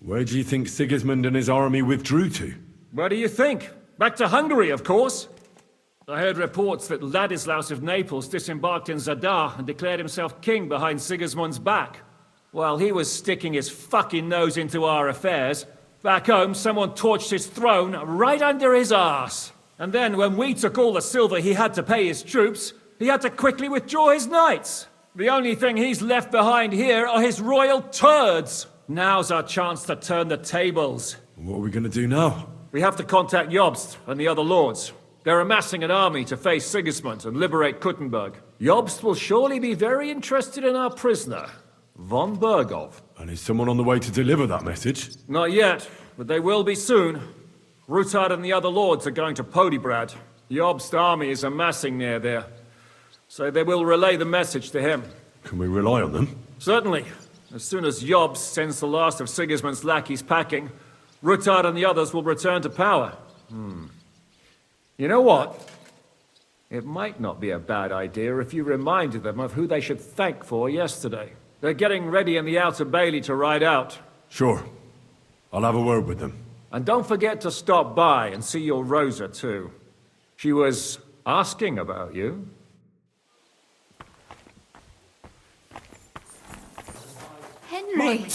Where do you think Sigismund and his army withdrew to? Where do you think? Back to Hungary, of course. I heard reports that Ladislaus of Naples disembarked in Zadar and declared himself king behind Sigismund's back. While he was sticking his fucking nose into our affairs, back home someone torched his throne right under his arse. And then when we took all the silver he had to pay his troops, he had to quickly withdraw his knights. The only thing he's left behind here are his royal turds. Now's our chance to turn the tables. What are we going to do now? We have to contact Jobst and the other lords. They're amassing an army to face Sigismund and liberate Kuttenberg. Jobst will surely be very interested in our prisoner, von Bergov. And is someone on the way to deliver that message? Not yet, but they will be soon. Rutard and the other lords are going to Podibrad. Jobst's army is amassing near there. So they will relay the message to him. Can we rely on them? Certainly. As soon as Jobs sends the last of Sigismund's lackeys packing, Ruttard and the others will return to power. You know what? It might not be a bad idea if you reminded them of who they should thank for yesterday. They're getting ready in the Outer Bailey to ride out. Sure. I'll have a word with them. And don't forget to stop by and see your Rosa, too. She was asking about you. Henry!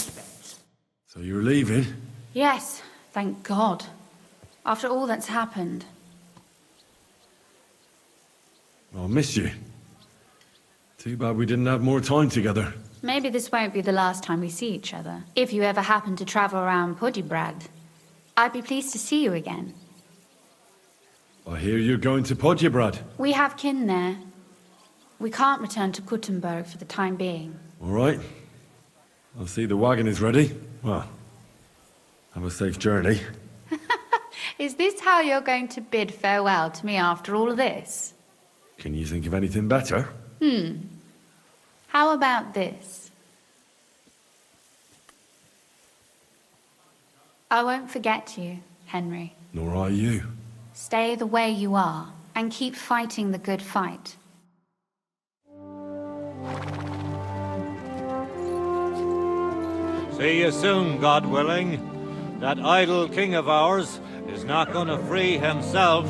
So you're leaving? Yes, thank God. After all that's happened. I'll miss you. Too bad we didn't have more time together. Maybe this won't be the last time we see each other. If you ever happen to travel around Podjebrad, I'd be pleased to see you again. I hear you're going to Podjebrad. We have kin there. We can't return to Kuttenberg for the time being. All right. I'll see the wagon is ready. Well, have a safe journey. Is this how you're going to bid farewell to me after all of this? Can you think of anything better? How about this? I won't forget you, Henry. Nor are you. Stay the way you are, and keep fighting the good fight. See you soon, God willing. That idle king of ours is not going to free himself.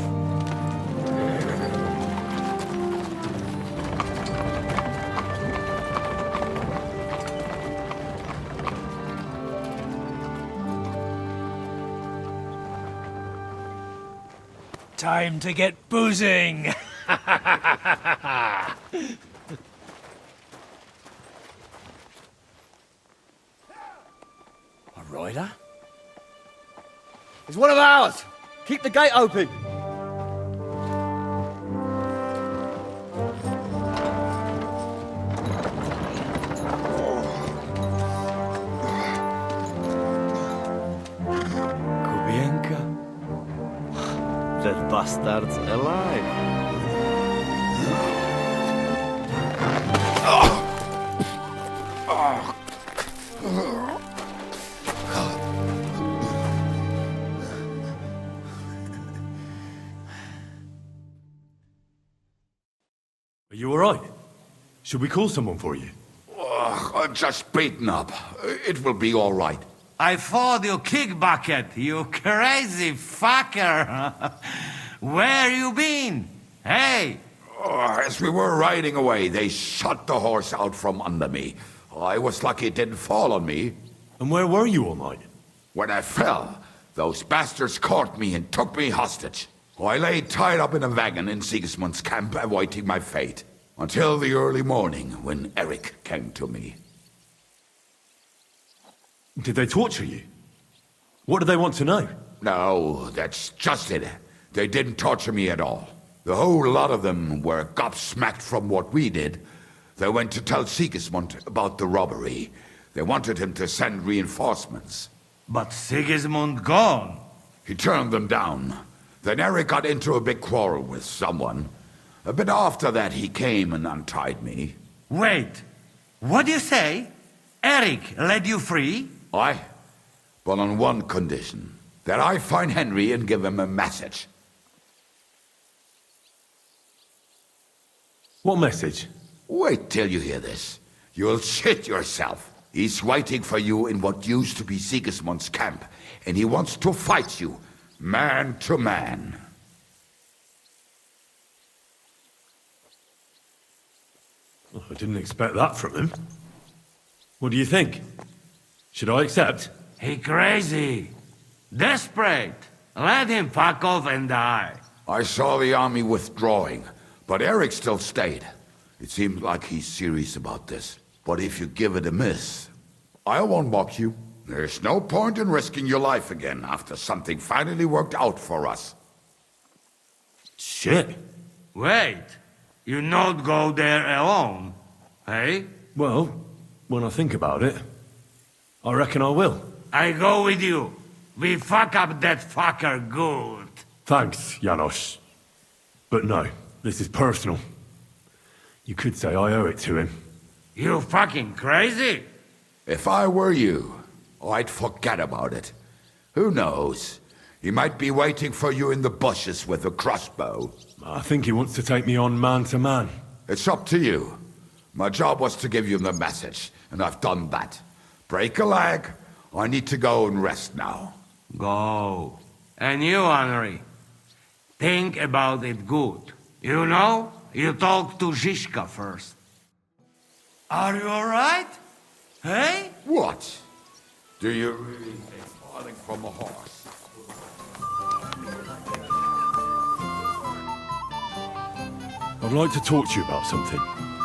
Time to get boozing! A rider? He's one of ours! Keep the gate open! Kubienka? That bastard's alive. Are you all right? Should we call someone for you? I'm just beaten up. It will be all right. I fought you kick bucket, you crazy fucker. Where you been? Hey! As we were riding away, they shot the horse out from under me. I was lucky it didn't fall on me. And where were you all night? When I fell, those bastards caught me and took me hostage. I lay tied up in a wagon in Sigismund's camp, awaiting my fate. Until the early morning, when Eric came to me. Did they torture you? What do they want to know? No, that's just it. They didn't torture me at all. The whole lot of them were gobsmacked from what we did. They went to tell Sigismund about the robbery. They wanted him to send reinforcements. But Sigismund gone. He turned them down. Then Eric got into a big quarrel with someone. A bit after that, he came and untied me. Wait, what do you say? Eric let you free? Aye, but on one condition. That I find Henry and give him a message. What message? Wait till you hear this. You'll shit yourself. He's waiting for you in what used to be Sigismund's camp, and he wants to fight you, man to man. I didn't expect that from him. What do you think? Should I accept? He crazy. Desperate. Let him fuck off and die. I saw the army withdrawing, but Eric still stayed. It seems like he's serious about this. But if you give it a miss, I won't mock you. There's no point in risking your life again after something finally worked out for us. Shit. Wait. You not go there alone, hey? Well, when I think about it, I reckon I will. I go with you. We fuck up that fucker good. Thanks, Janos. But no, this is personal. You could say I owe it to him. You fucking crazy? If I were you, I'd forget about it. Who knows? He might be waiting for you in the bushes with a crossbow. I think he wants to take me on man to man. It's up to you. My job was to give you the message, and I've done that. Break a leg. I need to go and rest now. Go. And you, Henry, think about it good. You know, you talk to Zizka first. Are you alright? Hey? What? Do you really think falling from a horse? I'd like to talk to you about something.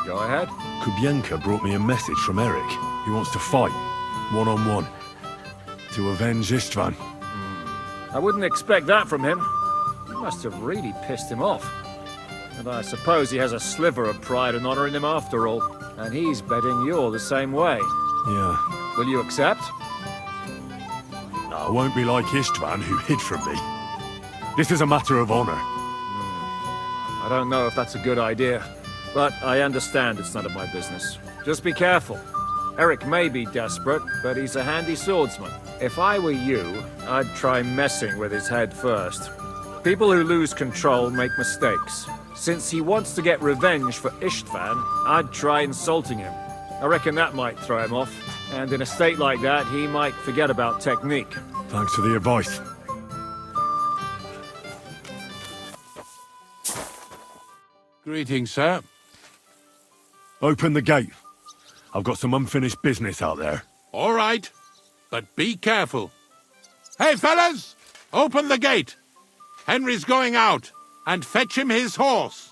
Go ahead. Kubienka brought me a message from Eric. He wants to fight, one-on-one, to avenge Istvan. I wouldn't expect that from him. You must have really pissed him off. And I suppose he has a sliver of pride and honor in him after all. And he's betting you're the same way. Yeah. Will you accept? No, I won't be like Istvan, who hid from me. This is a matter of honor. I don't know if that's a good idea, but I understand it's none of my business. Just be careful. Eric may be desperate, but he's a handy swordsman. If I were you, I'd try messing with his head first. People who lose control make mistakes. Since he wants to get revenge for Istvan, I'd try insulting him. I reckon that might throw him off, and in a state like that, he might forget about technique. Thanks for the advice. Greetings, sir. Open the gate. I've got some unfinished business out there. All right, but be careful. Hey, fellas! Open the gate! Henry's going out, and fetch him his horse.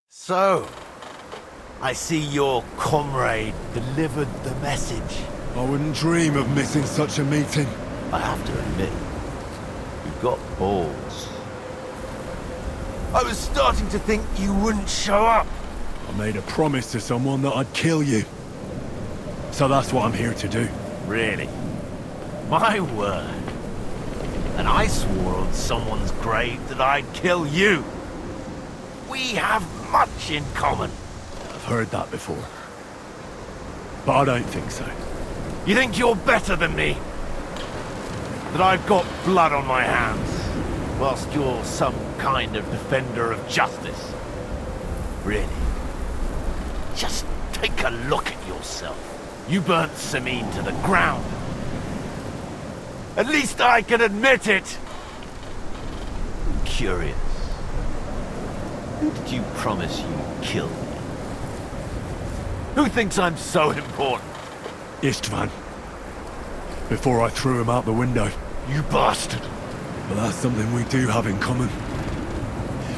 So, I see your comrade delivered the message. I wouldn't dream of missing such a meeting. I have to admit, you've got balls. I was starting to think you wouldn't show up. I made a promise to someone that I'd kill you. So that's what I'm here to do. Really? My word. And I swore on someone's grave that I'd kill you. We have much in common. I've heard that before. But I don't think so. You think you're better than me? That I've got blood on my hands, whilst you're some kind of defender of justice? Really? Just take a look at yourself. You burnt Semine to the ground. At least I can admit it. I'm curious. Who did you promise you'd kill me? Who thinks I'm so important? Istvan. Before I threw him out the window. You bastard! But that's something we do have in common.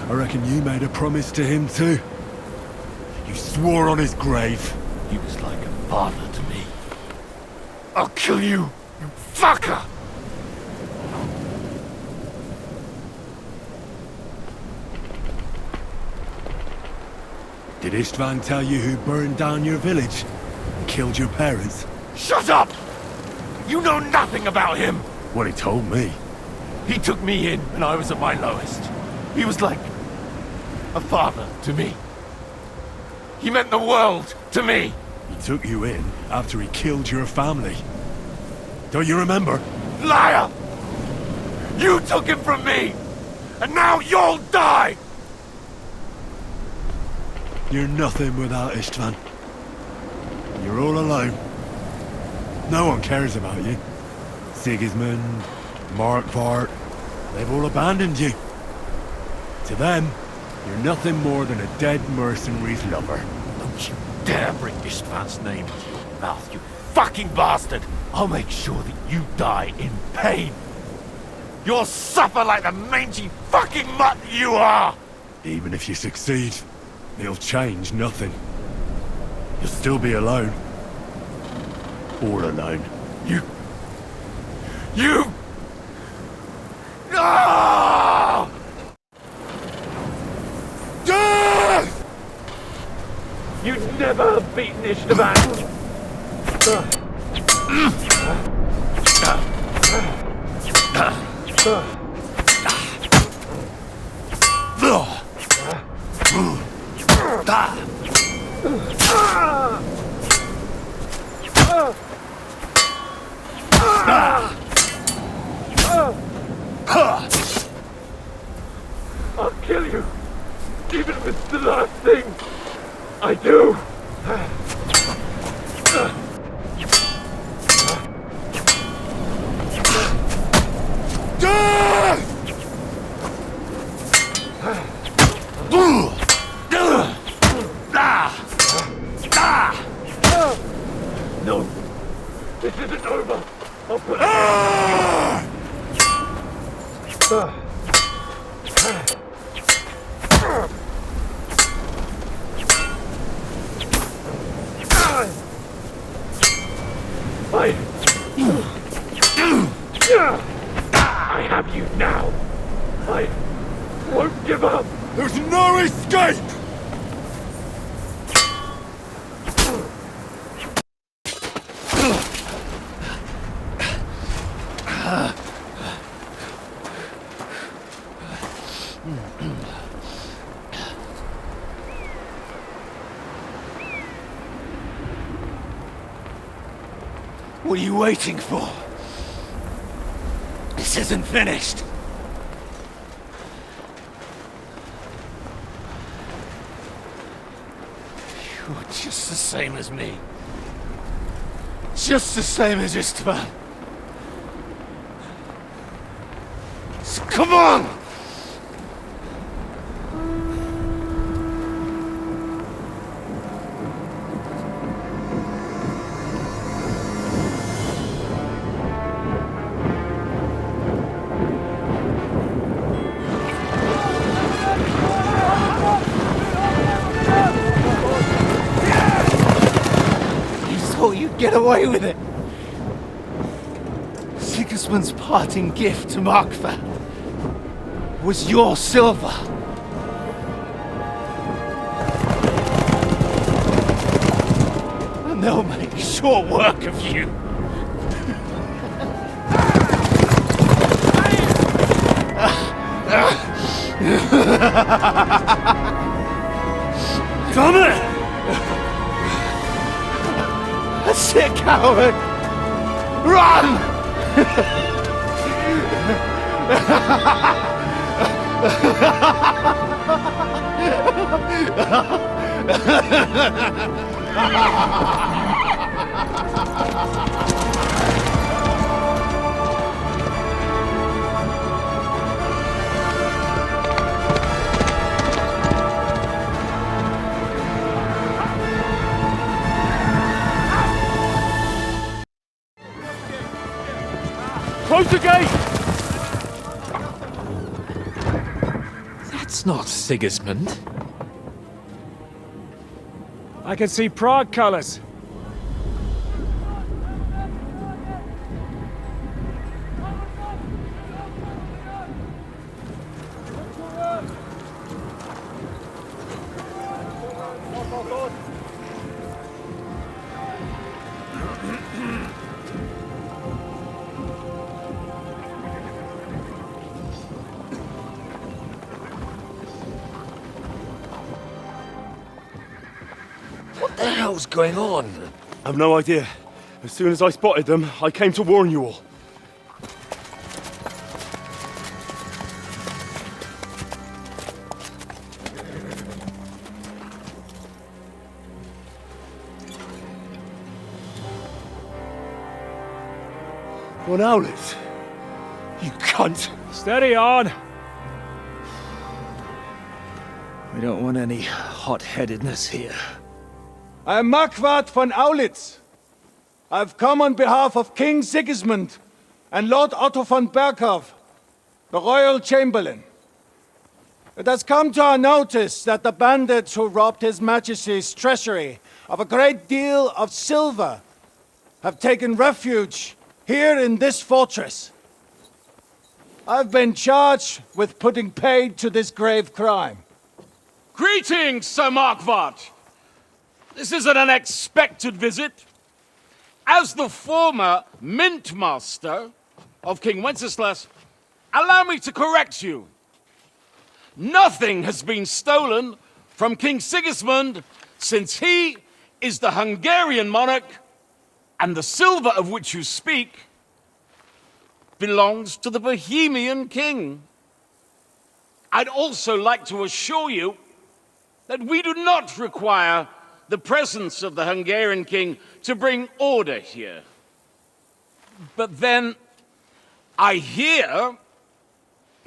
I reckon you made a promise to him too. You swore on his grave. He was like a father to me. I'll kill you, you fucker! Did Istvan tell you who burned down your village and killed your parents? Shut up! You know nothing about him! What he told me. He took me in when I was at my lowest. He was like a father to me. He meant the world to me. He took you in after he killed your family. Don't you remember? Liar! You took him from me! And now you'll die! You're nothing without Istvan. You're all alone. No one cares about you. Sigismund, Markvart, they've all abandoned you. To them, you're nothing more than a dead mercenary's lover. Don't you dare bring Istvan's name into your mouth, you fucking bastard! I'll make sure that you die in pain. You'll suffer like the mangy fucking mutt you are! Even if you succeed, it'll change nothing. You'll still be alone. All alone. You! No! Death! You'd never have beaten Istvan! I'll kill you, even if it's the last thing I do. No, this isn't over. I'll put I have you now. I won't give up. There's no escape! What are you waiting for? This isn't finished. You're just the same as me. Just the same as Istvan. So come on! Get away with it! Sigismund's parting gift to Markvart was your silver. And they'll make short work of you. Damn it! That's it, coward! Run! Close the gate! That's not Sigismund. I can see Prague colors. What the hell's going on? I've no idea. As soon as I spotted them, I came to warn you all. One owlet. You cunt. Steady on. We don't want any hot-headedness here. I am Marquardt von Aulitz. I've come on behalf of King Sigismund and Lord Otto von Berghoff, the Royal Chamberlain. It has come to our notice that the bandits who robbed His Majesty's treasury of a great deal of silver have taken refuge here in this fortress. I've been charged with putting paid to this grave crime. Greetings, Sir Marquardt! This is an unexpected visit. As the former mint master of King Wenceslas, allow me to correct you. Nothing has been stolen from King Sigismund since he is the Hungarian monarch, and the silver of which you speak belongs to the Bohemian king. I'd also like to assure you that we do not require the presence of the Hungarian king to bring order here. But then, I hear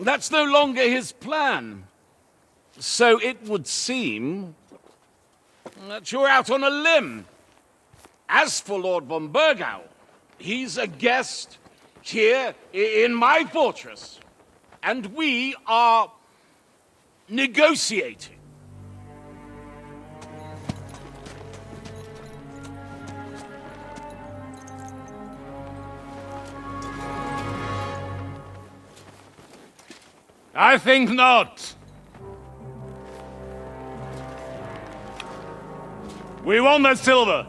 that's no longer his plan. So it would seem that you're out on a limb. As for Lord von Bergau, he's a guest here in my fortress, and we are negotiating. I think not. We want that silver.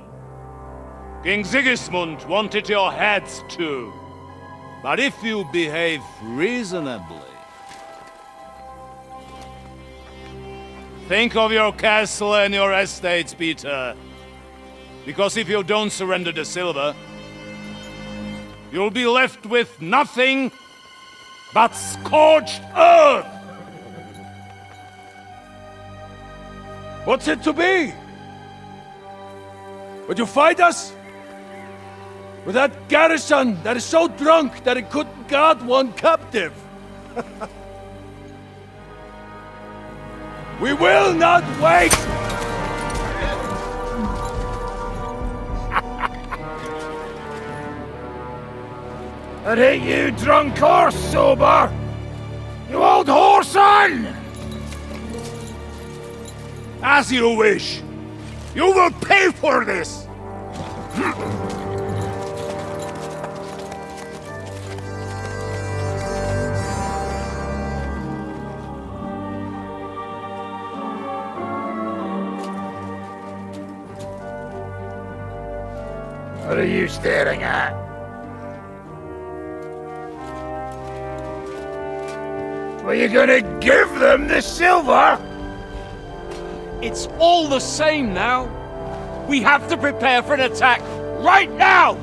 King Sigismund wanted your heads too. But if you behave reasonably... Think of your castle and your estates, Peter. Because if you don't surrender the silver, you'll be left with nothing but scorched earth! What's it to be? Would you fight us? With that garrison that is so drunk that it couldn't guard one captive? We will not wait! And ain't you drunk or sober? You old whoreson! As you wish. You will pay for this! What are you staring at? Were you gonna give them the silver? It's all the same now. We have to prepare for an attack right now!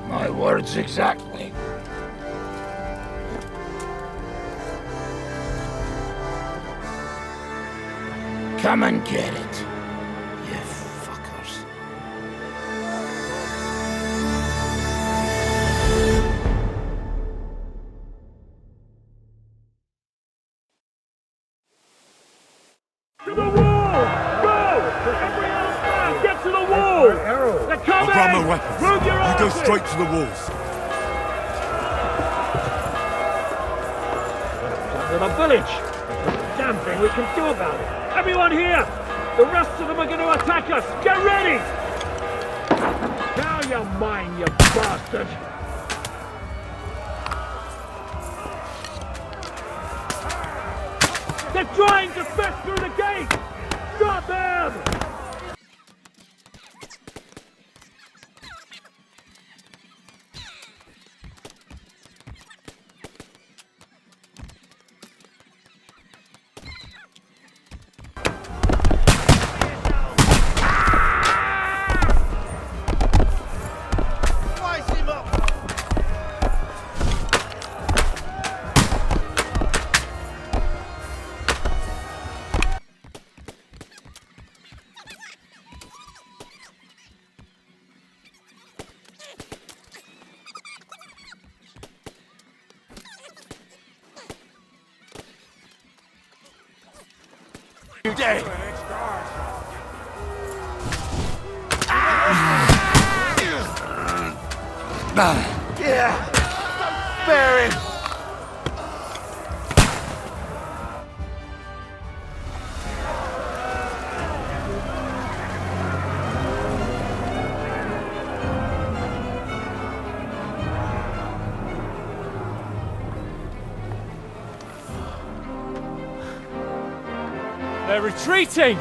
My words exactly. Come and get it, you fuckers. To the wall! Go! Every other man, get to the wall! They're coming! I'll grab my weapons. Move your You go asses! straight to the walls. To the village! Damn thing we can do about it! Everyone here! The rest of them are going to attack us! Get ready! Now you're mine, you bastard! They're trying to burst through the gate! Stop them! You dead? Yeah! Bear him! They're retreating!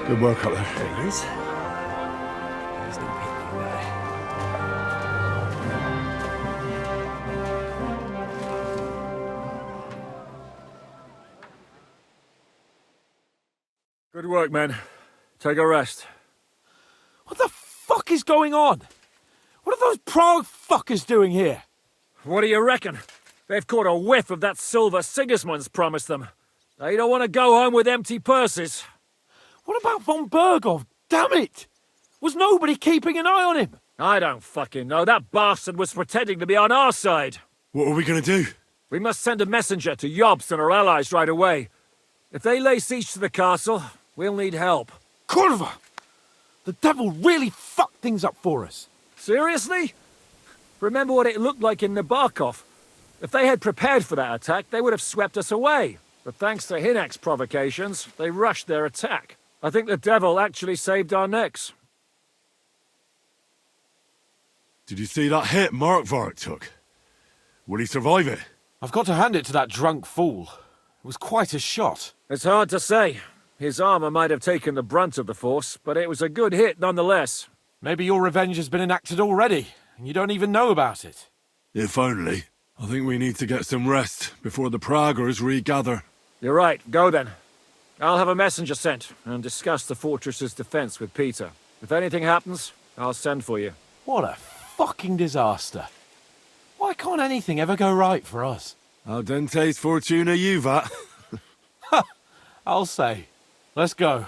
Good work up there. There he is. There's no picnic there. Good work, men. Take a rest. What the fuck is going on? What are those Prague fuckers doing here? What do you reckon? They've caught a whiff of that silver Sigismund's promised them. They don't want to go home with empty purses. What about von Bergov? Damn it! Was nobody keeping an eye on him? I don't fucking know. That bastard was pretending to be on our side. What are we gonna do? We must send a messenger to Jobst and our allies right away. If they lay siege to the castle, we'll need help. Kurva! The devil really fucked things up for us. Seriously? Remember what it looked like in Nabokov. If they had prepared for that attack, they would have swept us away. But thanks to Hinek's provocations, they rushed their attack. I think the devil actually saved our necks. Did you see that hit Markvark took? Will he survive it? I've got to hand it to that drunk fool. It was quite a shot. It's hard to say. His armor might have taken the brunt of the force, but it was a good hit nonetheless. Maybe your revenge has been enacted already, and you don't even know about it. If only. I think we need to get some rest before the Praggers regather. You're right. Go then. I'll have a messenger sent and discuss the fortress's defense with Peter. If anything happens, I'll send for you. What a fucking disaster. Why can't anything ever go right for us? Al dente's fortuna juvat. I'll say. Let's go.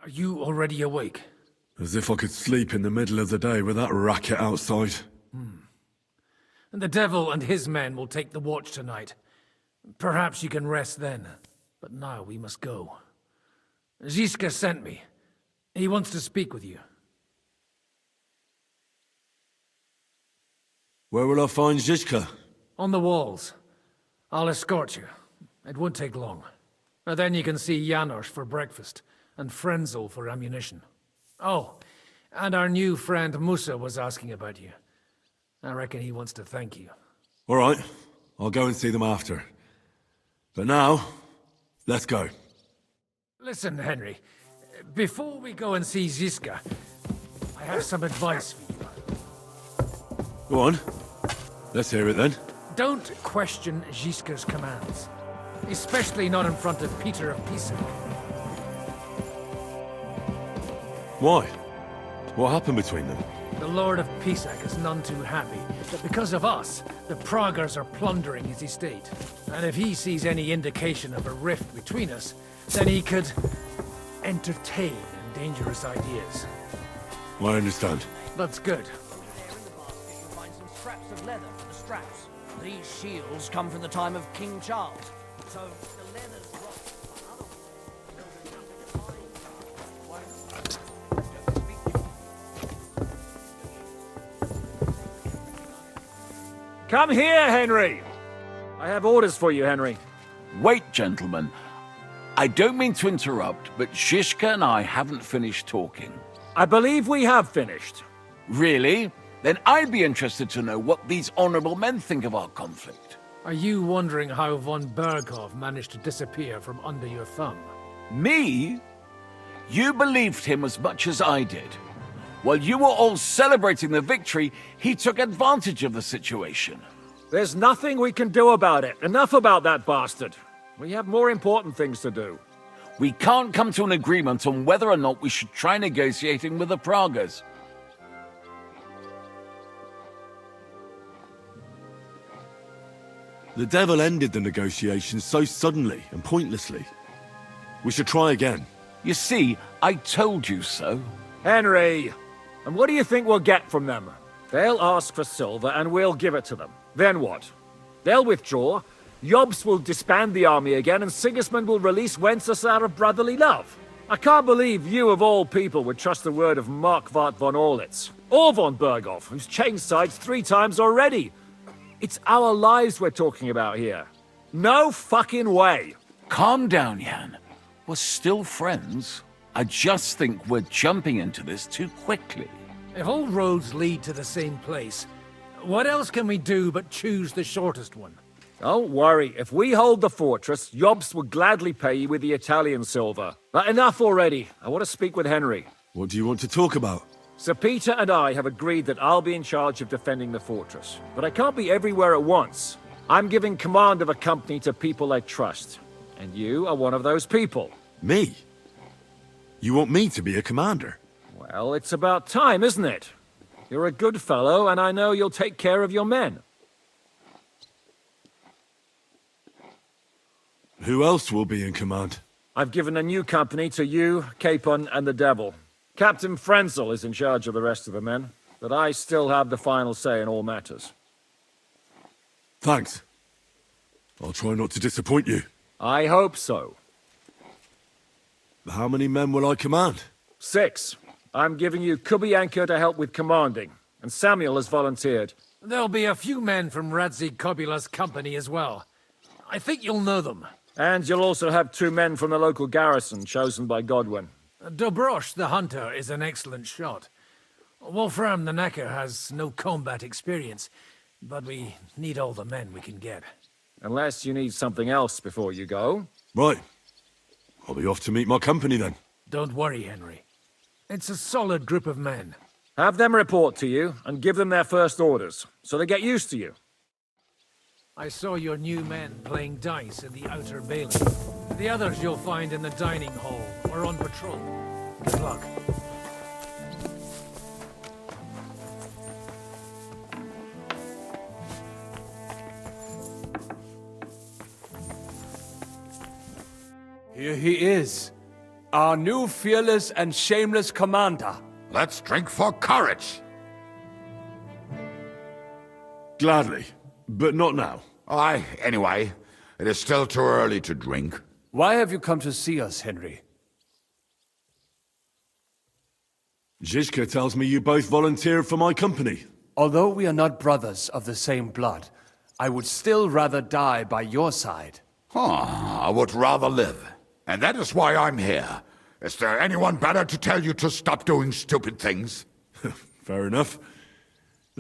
Are you already awake? As if I could sleep in the middle of the day with that racket outside. And the devil and his men will take the watch tonight. Perhaps you can rest then. But now we must go. Zizka sent me. He wants to speak with you. Where will I find Zizka? On the walls. I'll escort you. It won't take long. And then you can see Janos for breakfast, and Frenzel for ammunition. Oh, and our new friend Musa was asking about you. I reckon he wants to thank you. All right, I'll go and see them after. But now, let's go. Listen, Henry. Before we go and see Ziska, I have some advice for you. Go on. Let's hear it then. Don't question Ziska's commands. Especially not in front of Peter of Pisa. Why? What happened between them? The Lord of Pisac is none too happy that because of us, the Praguers are plundering his estate. And if he sees any indication of a rift between us, then he could entertain dangerous ideas. I understand. That's good. You'll find some scraps of leather for the straps. These shields come from the time of King Charles, so the leather's Come here, Henry! I have orders for you, Henry. Wait, gentlemen. I don't mean to interrupt, but Zizka and I haven't finished talking. I believe we have finished. Really? Then I'd be interested to know what these honorable men think of our conflict. Are you wondering how von Berghoff managed to disappear from under your thumb? Me? You believed him as much as I did. While you were all celebrating the victory, he took advantage of the situation. There's nothing we can do about it. Enough about that bastard. We have more important things to do. We can't come to an agreement on whether or not we should try negotiating with the Praguers. The devil ended the negotiations so suddenly and pointlessly. We should try again. You see, I told you so. Henry! And what do you think we'll get from them? They'll ask for silver and we'll give it to them. Then what? They'll withdraw, Jobst will disband the army again, and Sigismund will release Wenceslas out of brotherly love. I can't believe you of all people would trust the word of Marquardt von Orlitz, or von Berghoff, who's changed sides 3 times already. It's our lives we're talking about here. No fucking way. Calm down, Jan. We're still friends. I just think we're jumping into this too quickly. If all roads lead to the same place, what else can we do but choose the shortest one? Don't worry. If we hold the fortress, Jobst will gladly pay you with the Italian silver. But enough already. I want to speak with Henry. What do you want to talk about? Sir Peter and I have agreed that I'll be in charge of defending the fortress. But I can't be everywhere at once. I'm giving command of a company to people I trust. And you are one of those people. Me? You want me to be a commander? Well, it's about time, isn't it? You're a good fellow, and I know you'll take care of your men. Who else will be in command? I've given a new company to you, Capon, and the Devil. Captain Frenzel is in charge of the rest of the men, but I still have the final say in all matters. Thanks. I'll try not to disappoint you. I hope so. How many men will I command? 6. I'm giving you Kubianka to help with commanding, and Samuel has volunteered. There'll be a few men from Radzi Kobula's company as well. I think you'll know them. And you'll also have 2 men from the local garrison, chosen by Godwin. Dobrosh the hunter is an excellent shot. Wolfram the Knacker has no combat experience, but we need all the men we can get. Unless you need something else before you go. Right. I'll be off to meet my company then. Don't worry, Henry. It's a solid group of men. Have them report to you, and give them their first orders, so they get used to you. I saw your new men playing dice in the outer bailey. The others you'll find in the dining hall or on patrol. Good luck. Here he is, our new fearless and shameless commander. Let's drink for courage. Gladly, but not now. Aye, anyway, it is still too early to drink. Why have you come to see us, Henry? Zizka tells me you both volunteered for my company. Although we are not brothers of the same blood, I would still rather die by your side. I would rather live. And that is why I'm here. Is there anyone better to tell you to stop doing stupid things? Fair enough.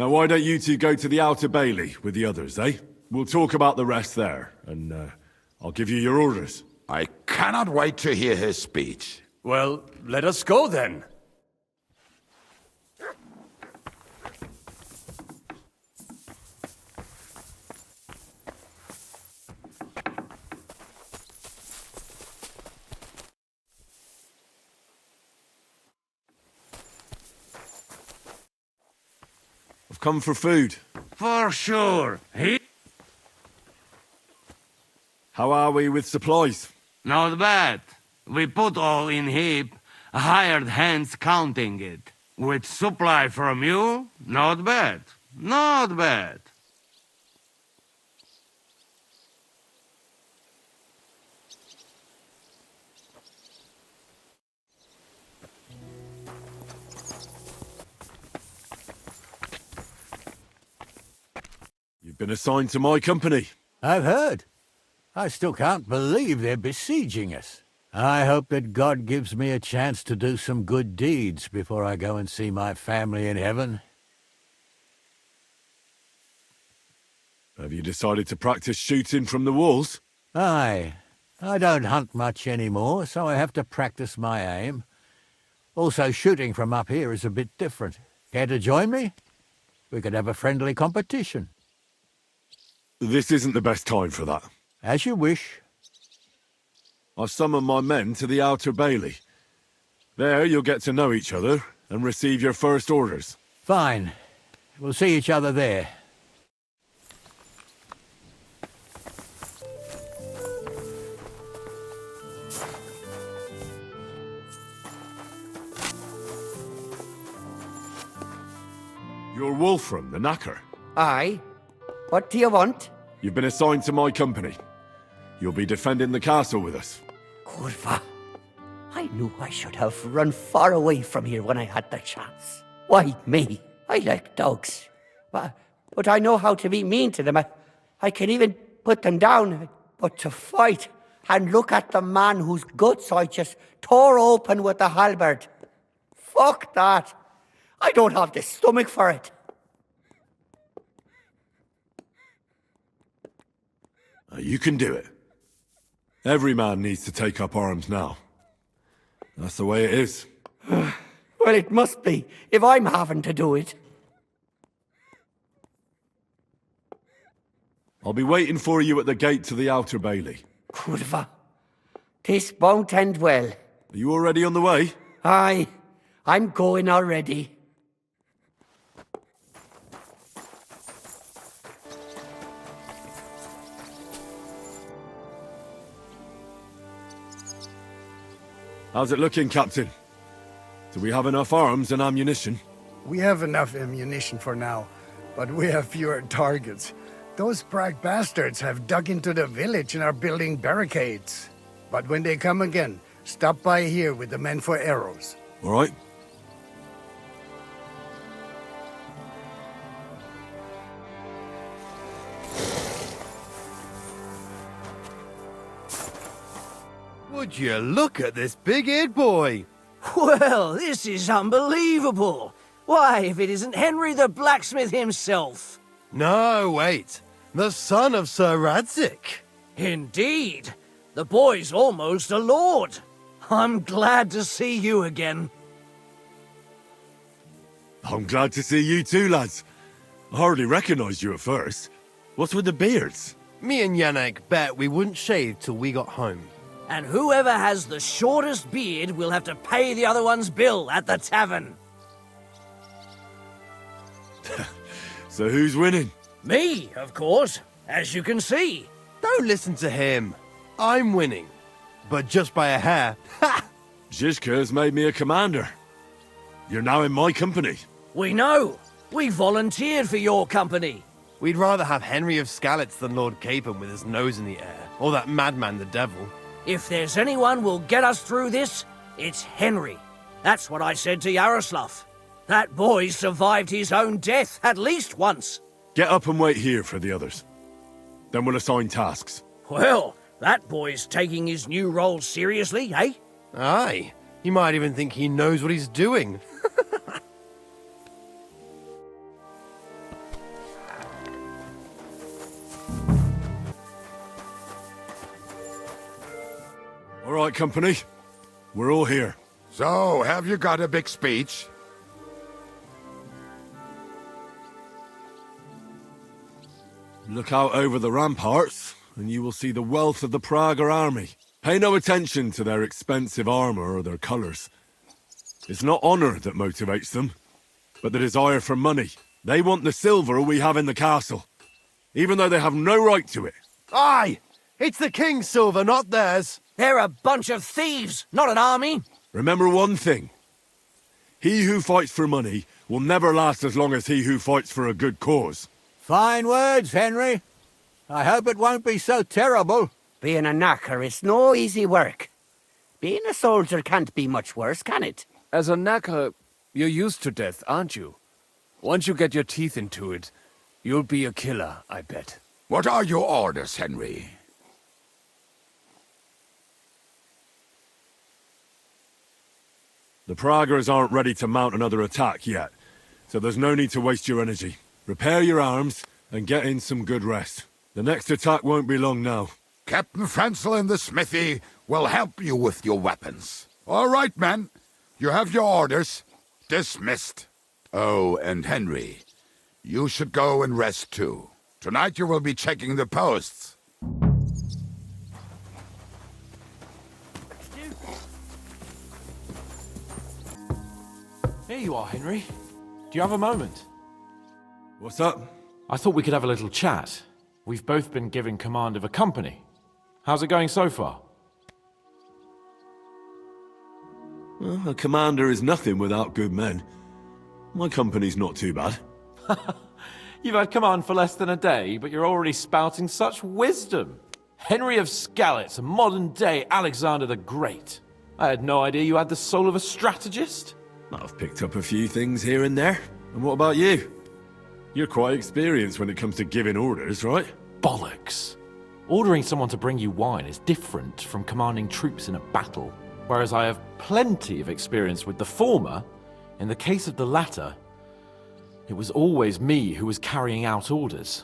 Now why don't you two go to the Outer Bailey with the others, eh? We'll talk about the rest there, and I'll give you your orders. I cannot wait to hear his speech. Well, let us go then. I've come for food. For sure. How are we with supplies? Not bad. We put all in heap, hired hands counting it. With supply from you, not bad. Not bad. You've been assigned to my company. I've heard. I still can't believe they're besieging us. I hope that God gives me a chance to do some good deeds before I go and see my family in heaven. Have you decided to practice shooting from the walls? Aye. I don't hunt much anymore, so I have to practice my aim. Also, shooting from up here is a bit different. Care to join me? We could have a friendly competition. This isn't the best time for that. As you wish. I've summoned my men to the Outer Bailey. There you'll get to know each other and receive your first orders. Fine. We'll see each other there. You're Wolfram, the Knacker. Aye. What do you want? You've been assigned to my company. You'll be defending the castle with us. Kurva. I knew I should have run far away from here when I had the chance. Why me? I like dogs. But I know how to be mean to them. I can even put them down. But to fight and look at the man whose guts I just tore open with the halberd. Fuck that. I don't have the stomach for it. You can do it. Every man needs to take up arms now. That's the way it is. Well, it must be, if I'm having to do it. I'll be waiting for you at the gate to the Outer Bailey. Kurva. This won't end well. Are you already on the way? Aye. I'm going already. How's it looking, Captain? Do we have enough arms and ammunition? We have enough ammunition for now, but we have fewer targets. Those Prague bastards have dug into the village and are building barricades. But when they come again, stop by here with the men for arrows. All right. Would you look at this big-eared boy? Well, this is unbelievable. Why, if it isn't Henry the blacksmith himself. No, wait. The son of Sir Radzik. Indeed. The boy's almost a lord. I'm glad to see you again. I'm glad to see you too, lads. I hardly recognized you at first. What's with the beards? Me and Yannick bet we wouldn't shave till we got home. And whoever has the shortest beard will have to pay the other one's bill at the tavern. So who's winning? Me, of course, as you can see. Don't listen to him. I'm winning. But just by a hair. Ha! Zizka has made me a commander. You're now in my company. We know. We volunteered for your company. We'd rather have Henry of Skalitz than Lord Capon with his nose in the air. Or that madman, the devil. If there's anyone will get us through this, it's Henry. That's what I said to Yaroslav. That boy survived his own death at least once. Get up and wait here for the others. Then we'll assign tasks. Well, that boy's taking his new role seriously, eh? Aye. He might even think he knows what he's doing. right, company. We're all here. So, have you got a big speech? Look out over the ramparts, and you will see the wealth of the Prager army. Pay no attention to their expensive armor or their colors. It's not honor that motivates them, but the desire for money. They want the silver we have in the castle, even though they have no right to it. Aye! It's the king's silver, not theirs. They're a bunch of thieves, not an army. Remember one thing. He who fights for money will never last as long as he who fights for a good cause. Fine words, Henry. I hope it won't be so terrible. Being a knacker is no easy work. Being a soldier can't be much worse, can it? As a knacker, you're used to death, aren't you? Once you get your teeth into it, you'll be a killer, I bet. What are your orders, Henry? The Pragers aren't ready to mount another attack yet, so there's no need to waste your energy. Repair your arms and get in some good rest. The next attack won't be long now. Captain Frenzel in the smithy will help you with your weapons. All right, men. You have your orders. Dismissed. Oh, and Henry, you should go and rest too. Tonight you will be checking the posts. Here you are, Henry. Do you have a moment? What's up? I thought we could have a little chat. We've both been given command of a company. How's it going so far? Well, a commander is nothing without good men. My company's not too bad. You've had command for less than a day, but you're already spouting such wisdom. Henry of Skalitz, a modern-day Alexander the Great. I had no idea you had the soul of a strategist. I've picked up a few things here and there. And what about you? You're quite experienced when it comes to giving orders, right? Bollocks. Ordering someone to bring you wine is different from commanding troops in a battle. Whereas I have plenty of experience with the former, in the case of the latter, it was always me who was carrying out orders.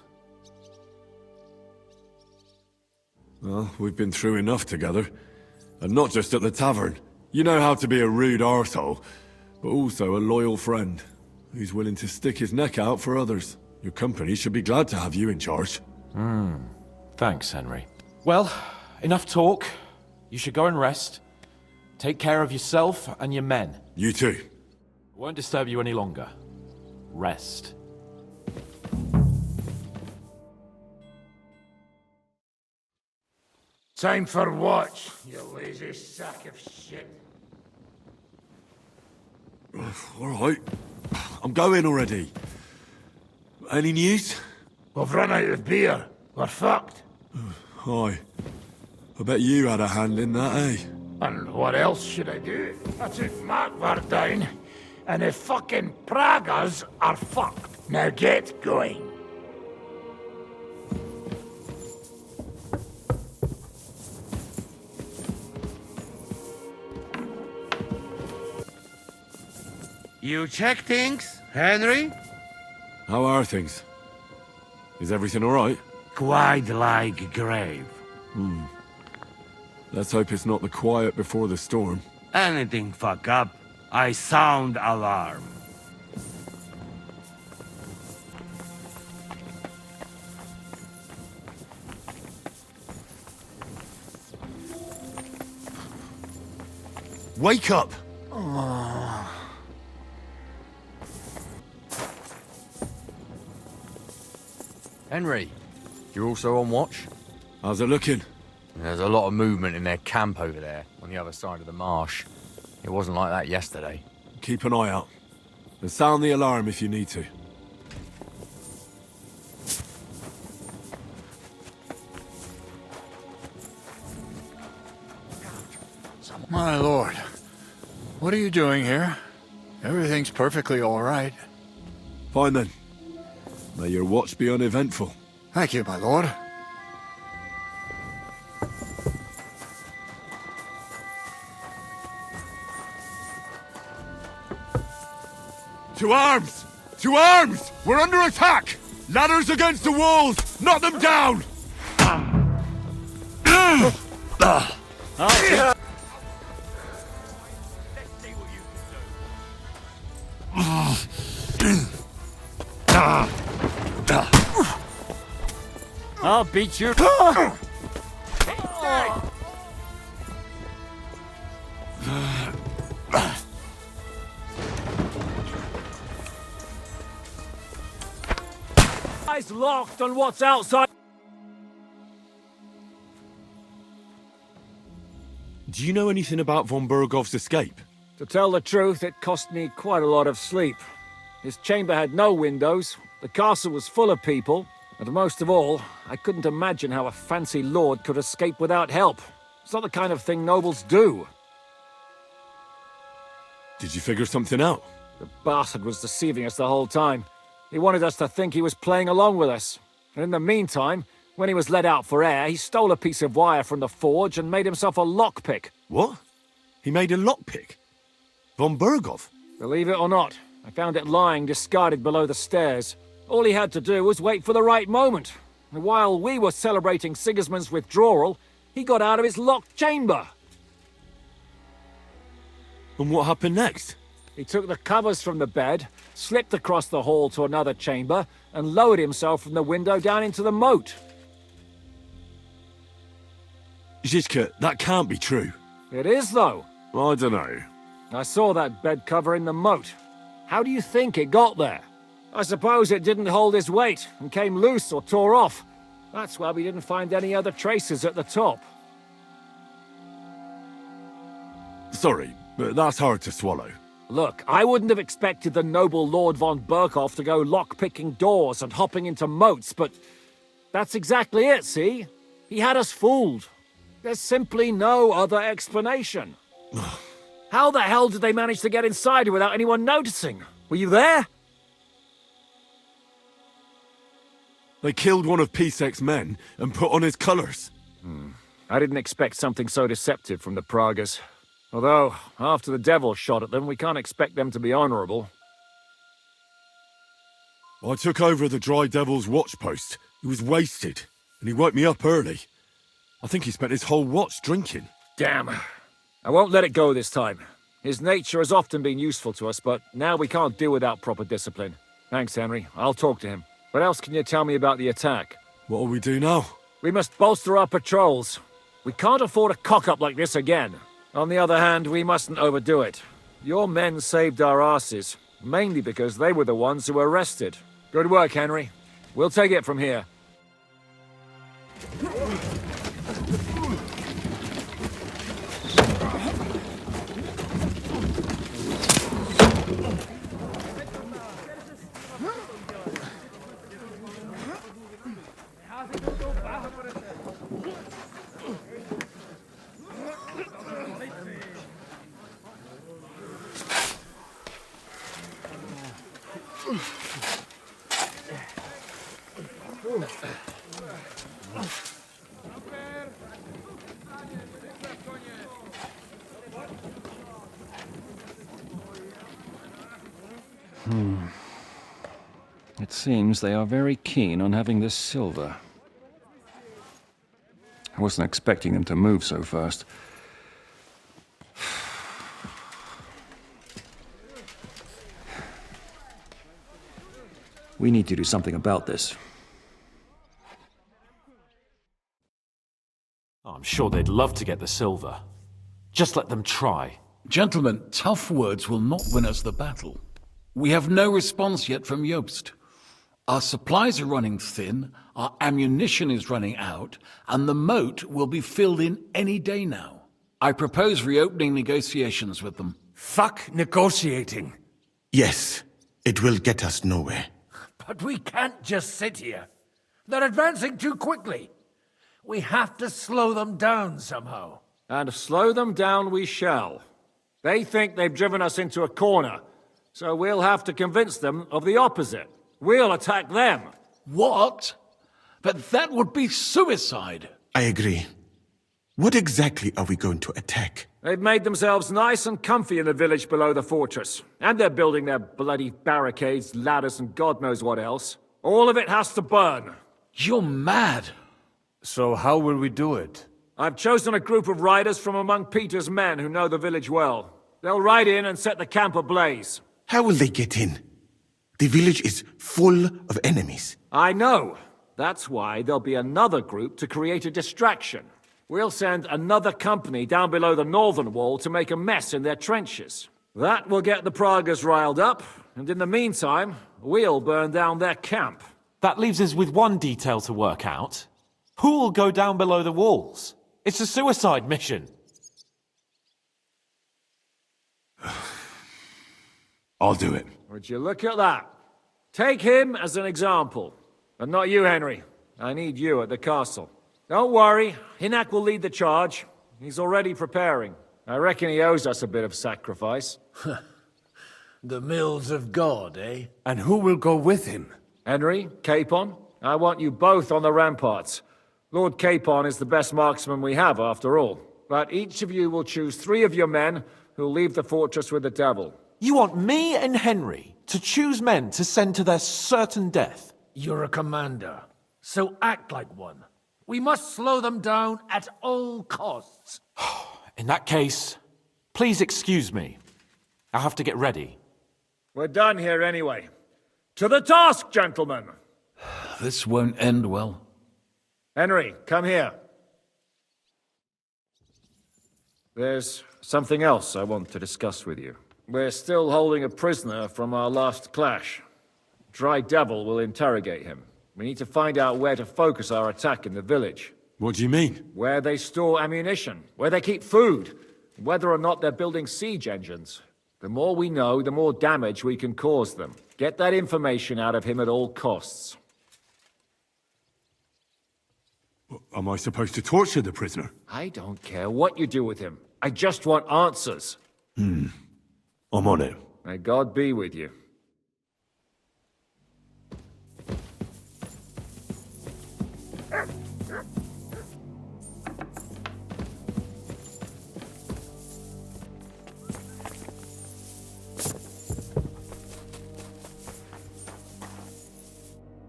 Well, we've been through enough together. And not just at the tavern. You know how to be a rude arsehole, but also a loyal friend, who's willing to stick his neck out for others. Your company should be glad to have you in charge. Thanks, Henry. Well, enough talk. You should go and rest. Take care of yourself and your men. You too. Won't disturb you any longer. Rest. Time for watch, you lazy sack of shit. All right. I'm going already. Any news? We've run out of beer. We're fucked. Aye. I bet you had a hand in that, eh? And what else should I do? I took Markvar down, and the fucking Pragas are fucked. Now get going. You check things, Henry? How are things? Is everything all right? Quite like a grave. Let's hope it's not the quiet before the storm. Anything fuck up, I sound alarm. Wake up! Henry, you're also on watch? How's it looking? There's a lot of movement in their camp over there, on the other side of the marsh. It wasn't like that yesterday. Keep an eye out. And sound the alarm if you need to. My lord, what are you doing here? Everything's perfectly all right. Fine then. May your watch be uneventful. Thank you, my lord. To arms! To arms! We're under attack! Ladders against the walls! Knock them down! I'll beat you. Eyes locked on what's outside. Do you know anything about von Bergov's escape? To tell the truth, it cost me quite a lot of sleep. His chamber had no windows, the castle was full of people, and most of all, I couldn't imagine how a fancy lord could escape without help. It's not the kind of thing nobles do. Did you figure something out? The bastard was deceiving us the whole time. He wanted us to think he was playing along with us. And in the meantime, when he was let out for air, he stole a piece of wire from the forge and made himself a lockpick. What? He made a lockpick? Von Bergov? Believe it or not, I found it lying discarded below the stairs. All he had to do was wait for the right moment. And while we were celebrating Sigismund's withdrawal, he got out of his locked chamber. And what happened next? He took the covers from the bed, slipped across the hall to another chamber, and lowered himself from the window down into the moat. Zizka, that can't be true. It is, though. I don't know. I saw that bed cover in the moat. How do you think it got there? I suppose it didn't hold his weight and came loose or tore off. That's why we didn't find any other traces at the top. Sorry, but that's hard to swallow. Look, I wouldn't have expected the noble Lord von Berkhoff to go lock-picking doors and hopping into moats, but that's exactly it, see? He had us fooled. There's simply no other explanation. How the hell did they manage to get inside without anyone noticing? Were you there? They killed one of Pisek's men and put on his colours. I didn't expect something so deceptive from the Pragas. Although, after the devil shot at them, we can't expect them to be honourable. I took over the Dry Devil's watch post. He was wasted, and he woke me up early. I think he spent his whole watch drinking. Damn. I won't let it go this time. His nature has often been useful to us, but now we can't do without proper discipline. Thanks, Henry. I'll talk to him. What else can you tell me about the attack? What'll we do now? We must bolster our patrols. We can't afford a cock-up like this again. On the other hand, we mustn't overdo it. Your men saved our asses, mainly because they were the ones who were arrested. Good work, Henry. We'll take it from here. It seems they are very keen on having this silver. I wasn't expecting them to move so fast. We need to do something about this. I'm sure they'd love to get the silver. Just let them try. Gentlemen, tough words will not win us the battle. We have no response yet from Jobst. Our supplies are running thin, our ammunition is running out, and the moat will be filled in any day now. I propose reopening negotiations with them. Fuck negotiating. Yes, it will get us nowhere. But we can't just sit here. They're advancing too quickly. We have to slow them down somehow. And slow them down we shall. They think they've driven us into a corner, so we'll have to convince them of the opposite. We'll attack them. What? But that would be suicide. I agree. What exactly are we going to attack? They've made themselves nice and comfy in the village below the fortress. And they're building their bloody barricades, ladders, and God knows what else. All of it has to burn. You're mad. So how will we do it? I've chosen a group of riders from among Peter's men who know the village well. They'll ride in and set the camp ablaze. How will they get in? The village is full of enemies. I know. That's why there'll be another group to create a distraction. We'll send another company down below the northern wall to make a mess in their trenches. That will get the Pragas riled up, and in the meantime, we'll burn down their camp. That leaves us with one detail to work out. Who will go down below the walls? It's a suicide mission. I'll do it. Would you look at that? Take him as an example. And not you, Henry. I need you at the castle. Don't worry, Hinak will lead the charge. He's already preparing. I reckon he owes us a bit of sacrifice. The mills of God, eh? And who will go with him? Henry, Capon, I want you both on the ramparts. Lord Capon is the best marksman we have, after all. But each of you will choose 3 of your men who'll leave the fortress with the devil. You want me and Henry to choose men to send to their certain death? You're a commander, so act like one. We must slow them down at all costs. In that case, please excuse me. I have to get ready. We're done here anyway. To the task, gentlemen! This won't end well. Henry, come here. There's something else I want to discuss with you. We're still holding a prisoner from our last clash. Dry Devil will interrogate him. We need to find out where to focus our attack in the village. What do you mean? Where they store ammunition, where they keep food, whether or not they're building siege engines. The more we know, the more damage we can cause them. Get that information out of him at all costs. Am I supposed to torture the prisoner? I don't care what you do with him. I just want answers. I'm on it. May God be with you.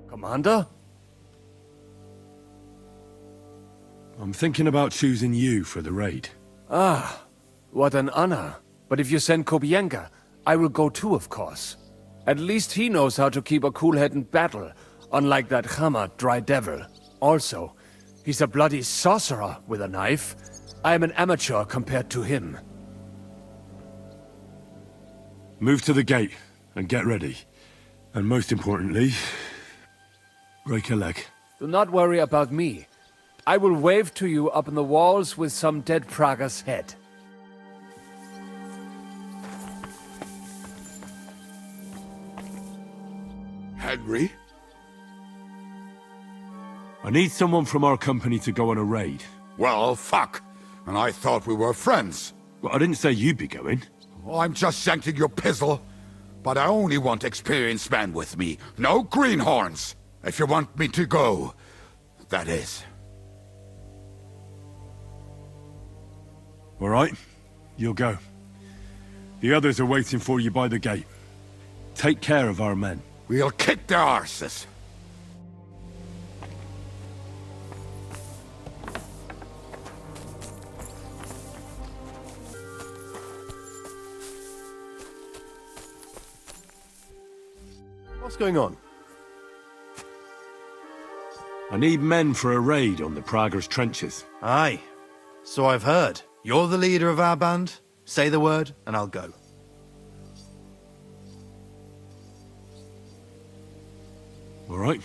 Commander? I'm thinking about choosing you for the raid. Ah, what an honor. But if you send Kobienka, I will go too, of course. At least he knows how to keep a cool head in battle, unlike that Hama Dry Devil. Also, he's a bloody sorcerer with a knife. I am an amateur compared to him. Move to the gate and get ready. And most importantly, break a leg. Do not worry about me. I will wave to you up in the walls with some dead Praga's head. Henry? I need someone from our company to go on a raid. Well, fuck. And I thought we were friends. Well, I didn't say you'd be going. Well, I'm just scenting your pizzle. But I only want experienced men with me. No greenhorns. If you want me to go, that is. All right, you'll go. The others are waiting for you by the gate. Take care of our men. We'll kick their arses. What's going on? I need men for a raid on the Prager's trenches. Aye. So I've heard. You're the leader of our band. Say the word, and I'll go. All right.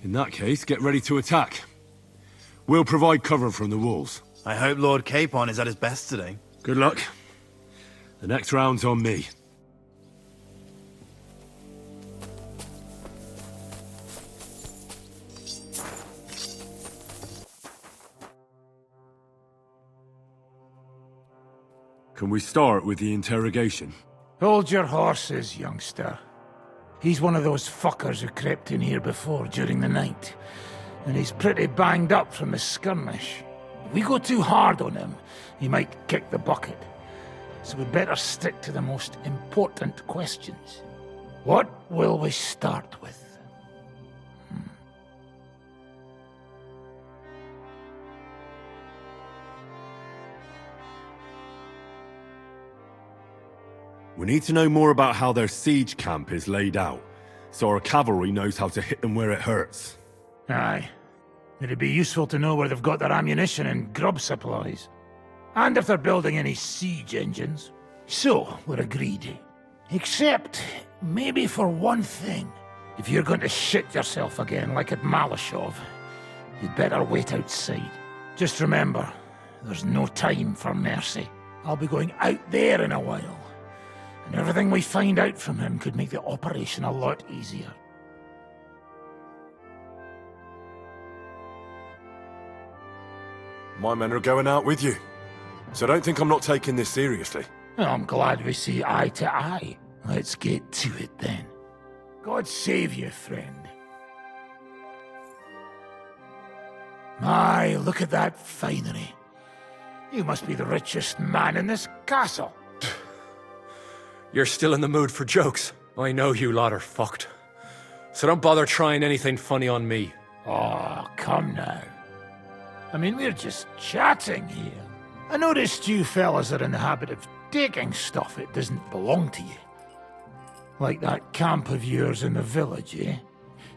In that case, get ready to attack. We'll provide cover from the walls. I hope Lord Capon is at his best today. Good luck. The next round's on me. Can we start with the interrogation? Hold your horses, youngster. He's one of those fuckers who crept in here before during the night. And he's pretty banged up from the skirmish. If we go too hard on him, he might kick the bucket. So we'd better stick to the most important questions. What will we start with? We need to know more about how their siege camp is laid out, so our cavalry knows how to hit them where it hurts. Aye. It'd be useful to know where they've got their ammunition and grub supplies. And if they're building any siege engines. So, we're agreed. Except, maybe for one thing. If you're going to shit yourself again like at Malashov, you'd better wait outside. Just remember, there's no time for mercy. I'll be going out there in a while. And everything we find out from him could make the operation a lot easier. My men are going out with you, so don't think I'm not taking this seriously. Well, I'm glad we see eye to eye. Let's get to it then. God save you, friend. My, look at that finery. You must be the richest man in this castle. You're still in the mood for jokes. I know you lot are fucked. So don't bother trying anything funny on me. Oh, come now. I mean, we're just chatting here. I noticed you fellas are in the habit of taking stuff that doesn't belong to you. Like that camp of yours in the village, eh?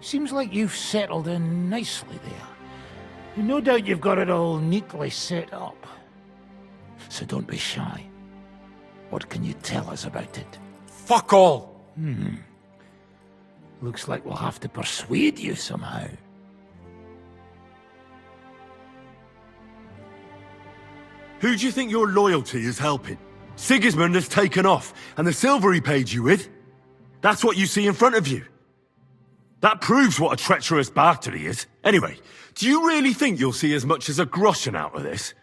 Seems like you've settled in nicely there. And no doubt you've got it all neatly set up. So don't be shy. What can you tell us about it? Fuck all! Looks like we'll have to persuade you somehow. Who do you think your loyalty is helping? Sigismund has taken off, and the silver he paid you with? That's what you see in front of you. That proves what a treacherous bastard he is. Anyway, do you really think you'll see as much as a groschen out of this?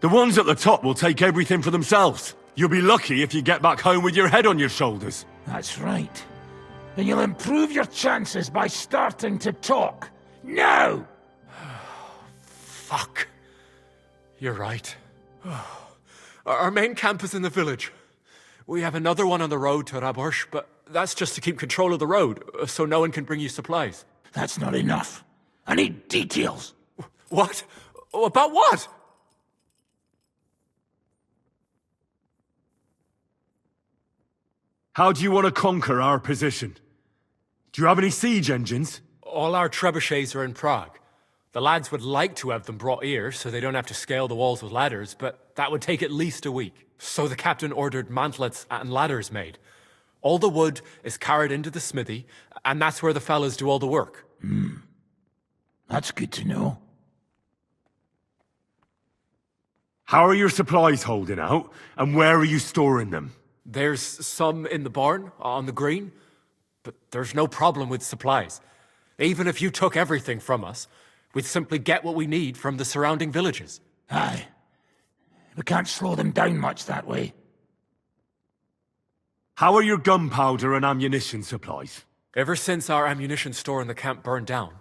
The ones at the top will take everything for themselves. You'll be lucky if you get back home with your head on your shoulders. That's right. And you'll improve your chances by starting to talk. Now! Fuck. You're right. Our main camp is in the village. We have another one on the road to Raborsh, but that's just to keep control of the road, so no one can bring you supplies. That's not enough. I need details. What? About what? How do you want to conquer our position? Do you have any siege engines? All our trebuchets are in Prague. The lads would like to have them brought here so they don't have to scale the walls with ladders, but that would take at least a week. So the captain ordered mantlets and ladders made. All the wood is carried into the smithy, and that's where the fellas do all the work. That's good to know. How are your supplies holding out, and where are you storing them? There's some in the barn, on the green, but there's no problem with supplies. Even if you took everything from us, we'd simply get what we need from the surrounding villages. Aye. We can't slow them down much that way. How are your gunpowder and ammunition supplies? Ever since our ammunition store in the camp burned down,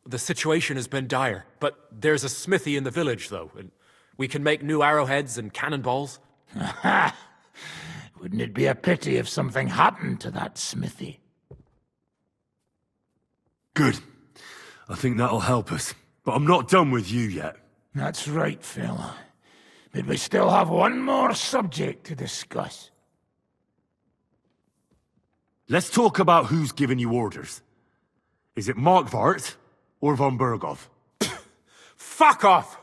the situation has been dire. But there's a smithy in the village, though, and we can make new arrowheads and cannonballs. Aha! Wouldn't it be a pity if something happened to that smithy? Good. I think that'll help us. But I'm not done with you yet. That's right, fella. But we still have one more subject to discuss. Let's talk about who's giving you orders. Is it Markvart or von Berghoff? Fuck off!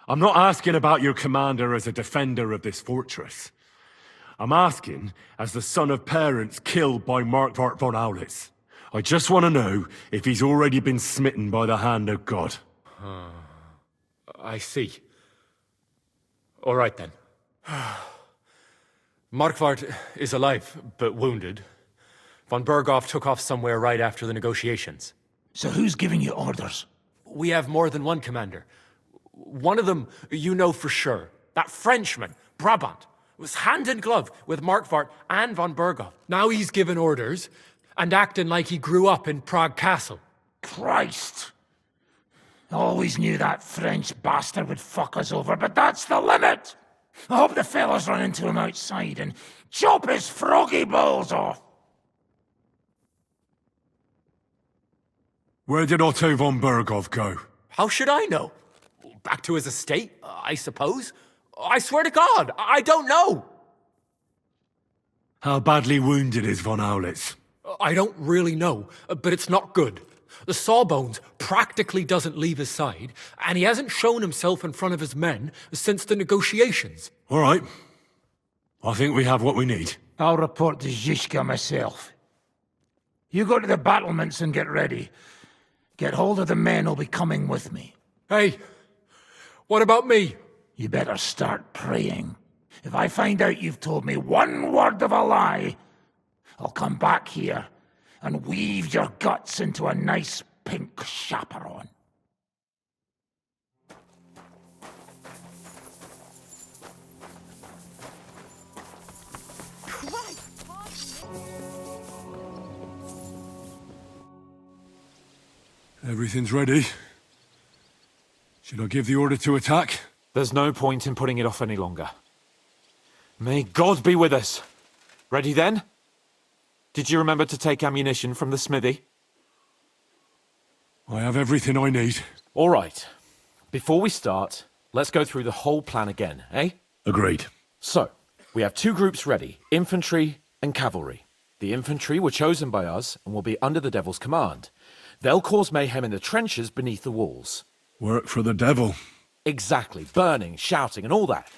I'm not asking about your commander as a defender of this fortress. I'm asking as the son of parents killed by Markvart von Aulitz. I just want to know if he's already been smitten by the hand of God. I see. All right, then. Markvart is alive, but wounded. Von Berghoff took off somewhere right after the negotiations. So who's giving you orders? We have more than one commander. One of them you know for sure. That Frenchman, Brabant, was hand in glove with Markvart and von Berghoff. Now he's given orders and acting like he grew up in Prague Castle. Christ! Always knew that French bastard would fuck us over, but that's the limit! I hope the fellas run into him outside and chop his froggy balls off! Where did Otto von Berghoff go? How should I know? Back to his estate, I suppose. I swear to God, I don't know. How badly wounded is von Aulitz? I don't really know, but it's not good. The Sawbones practically doesn't leave his side, and he hasn't shown himself in front of his men since the negotiations. All right. I think we have what we need. I'll report to Zizka myself. You go to the battlements and get ready. Get hold of the men who'll be coming with me. Hey, what about me? You better start praying. If I find out you've told me one word of a lie, I'll come back here and weave your guts into a nice pink chaperon. Everything's ready. Should I give the order to attack? There's no point in putting it off any longer. May God be with us. Ready then? Did you remember to take ammunition from the smithy? I have everything I need. All right. Before we start, let's go through the whole plan again, eh? Agreed. So, we have two groups ready, infantry and cavalry. The infantry were chosen by us and will be under the Devil's command. They'll cause mayhem in the trenches beneath the walls. Work for the Devil. Exactly. Burning, shouting, and all that.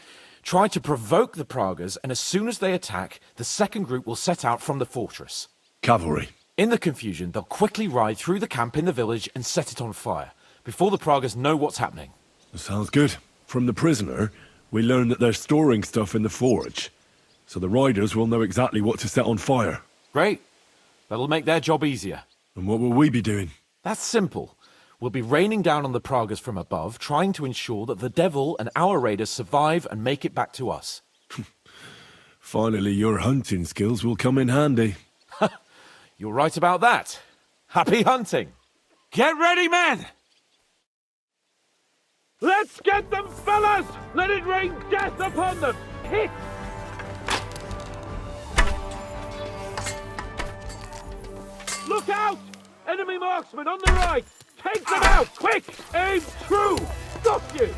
Try to provoke the Pragas, and as soon as they attack, the second group will set out from the fortress. Cavalry. In the confusion, they'll quickly ride through the camp in the village and set it on fire, before the Pragas know what's happening. Sounds good. From the prisoner, we learned that they're storing stuff in the forge, so the riders will know exactly what to set on fire. Great. That'll make their job easier. And what will we be doing? That's simple. We'll be raining down on the Pragas from above, trying to ensure that the Devil and our raiders survive and make it back to us. Finally, your hunting skills will come in handy. You're right about that. Happy hunting. Get ready, men! Let's get them, fellas! Let it rain death upon them! Hit! Look out! Enemy marksman on the right! Take them out! Quick! Aim true! Got you!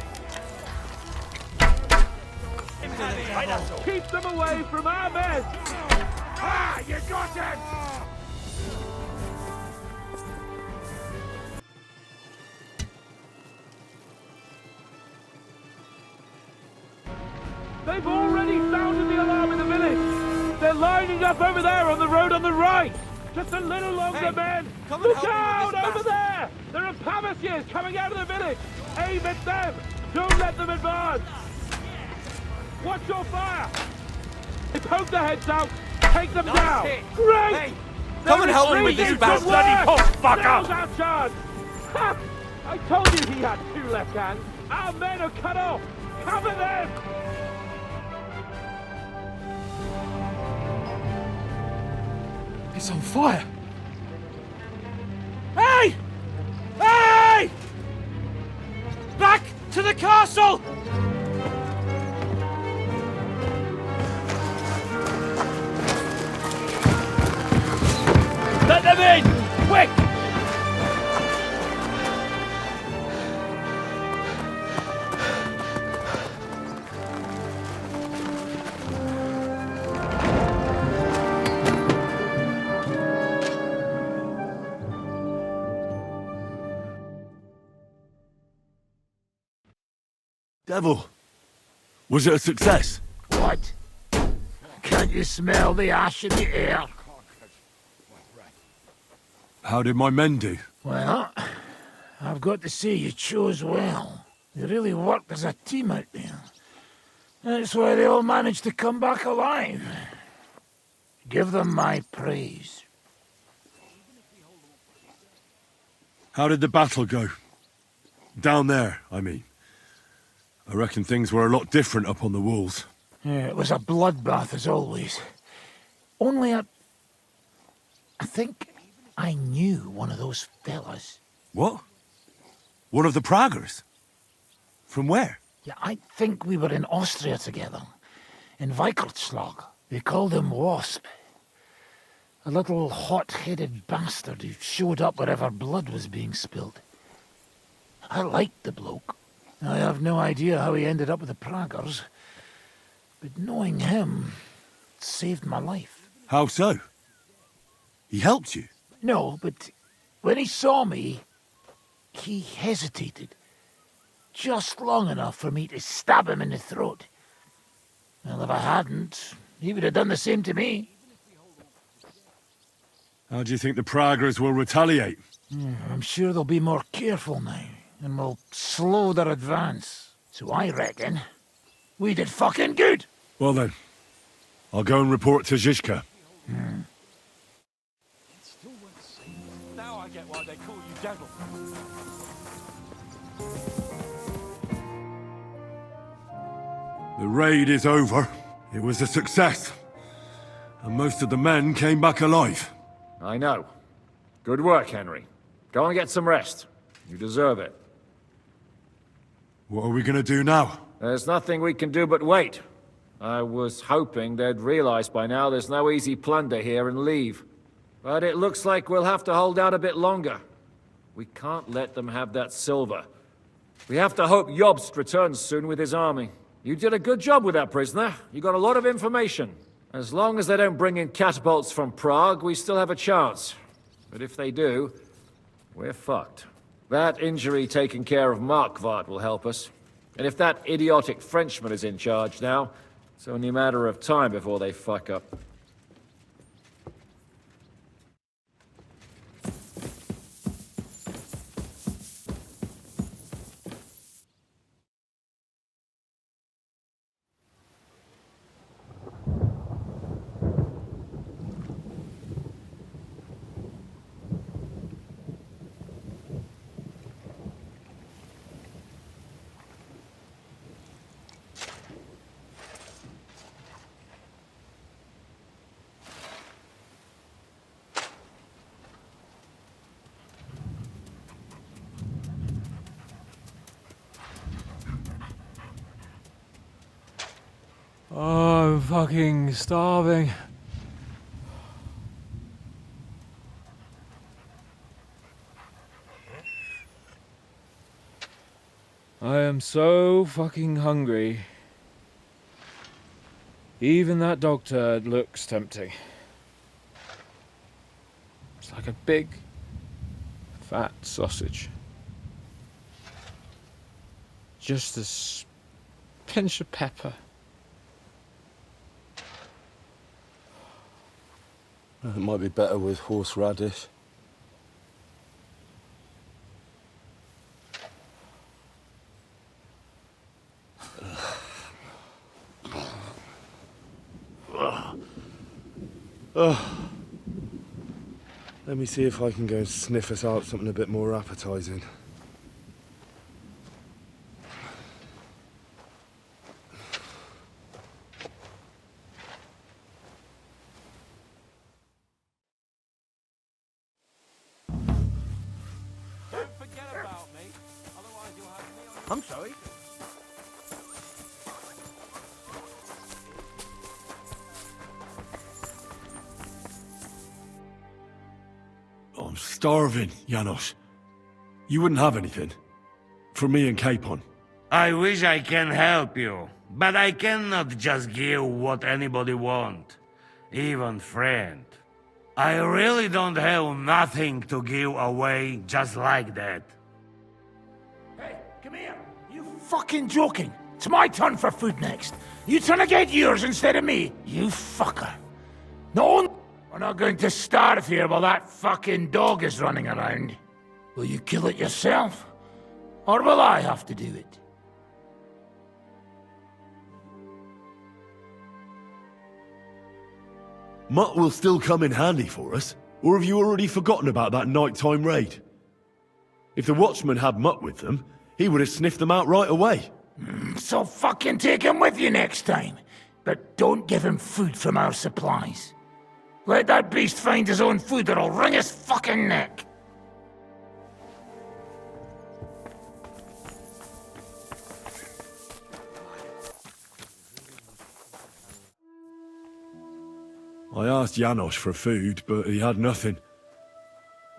Keep them away from our men! Ah, you got him! They've already sounded the alarm in the village! They're lining up over there on the road on the right! Just a little longer, men! Look out! Over there! There are Pavasiers coming out of the village! Aim at them! Don't let them advance! Watch your fire! They poke their heads out! Take them down! Great! Hey, come and help me with this bastard! Bloody fucker! Now's our chance! Ha! I told you he had two left hands! Our men are cut off! Cover them! It's on fire! Hey! Hey! Back to the castle! Let them in! Quick! Devil, was it a success? What? Can't you smell the ash in the air? How did my men do? Well, I've got to say you chose well. You really worked as a team out there. That's why they all managed to come back alive. Give them my praise. How did the battle go? Down there, I mean. I reckon things were a lot different up on the walls. Yeah, it was a bloodbath as always. Only I think I knew one of those fellas. What? One of the Praggers? From where? Yeah, I think we were in Austria together. In Weikertslag. They called him Wasp. A little hot-headed bastard who showed up wherever blood was being spilled. I liked the bloke. I have no idea how he ended up with the Praggers, but knowing him saved my life. How so? He helped you? No, but when he saw me, he hesitated. Just long enough for me to stab him in the throat. Well, if I hadn't, he would have done the same to me. How do you think the Praggers will retaliate? I'm sure they'll be more careful now, and will slow their advance. So I reckon we did fucking good. Well then, I'll go and report to Zizka. Now I get why they call you Devil. The raid is over. It was a success. And most of the men came back alive. I know. Good work, Henry. Go and get some rest. You deserve it. What are we gonna do now? There's nothing we can do but wait. I was hoping they'd realize by now there's no easy plunder here and leave. But it looks like we'll have to hold out a bit longer. We can't let them have that silver. We have to hope Jobst returns soon with his army. You did a good job with that prisoner. You got a lot of information. As long as they don't bring in catapults from Prague, we still have a chance. But if they do, we're fucked. That injury taking care of Markvart will help us. And if that idiotic Frenchman is in charge now, it's only a matter of time before they fuck up. Oh, I'm fucking starving. I am so fucking hungry. Even that dog turd looks tempting. It's like a big, fat sausage. Just a pinch of pepper. It might be better with horseradish. Let me see if I can go and sniff us out something a bit more appetizing. I'm sorry. I'm starving, Janos. You wouldn't have anything? For me and Capon. I wish I can help you, but I cannot just give what anybody want, even friend. I really don't have nothing to give away just like that. Hey, come here. You fucking joking? It's my turn for food next. You trying to get yours instead of me? You fucker. No, we're not going to starve here while that fucking dog is running around. Will you kill it yourself? Or will I have to do it? Mutt will still come in handy for us. Or have you already forgotten about that nighttime raid? If the watchman had Mutt with them, he would have sniffed them out right away. So fucking take him with you next time. But don't give him food from our supplies. Let that beast find his own food or I'll wring his fucking neck. I asked Janos for food, but he had nothing.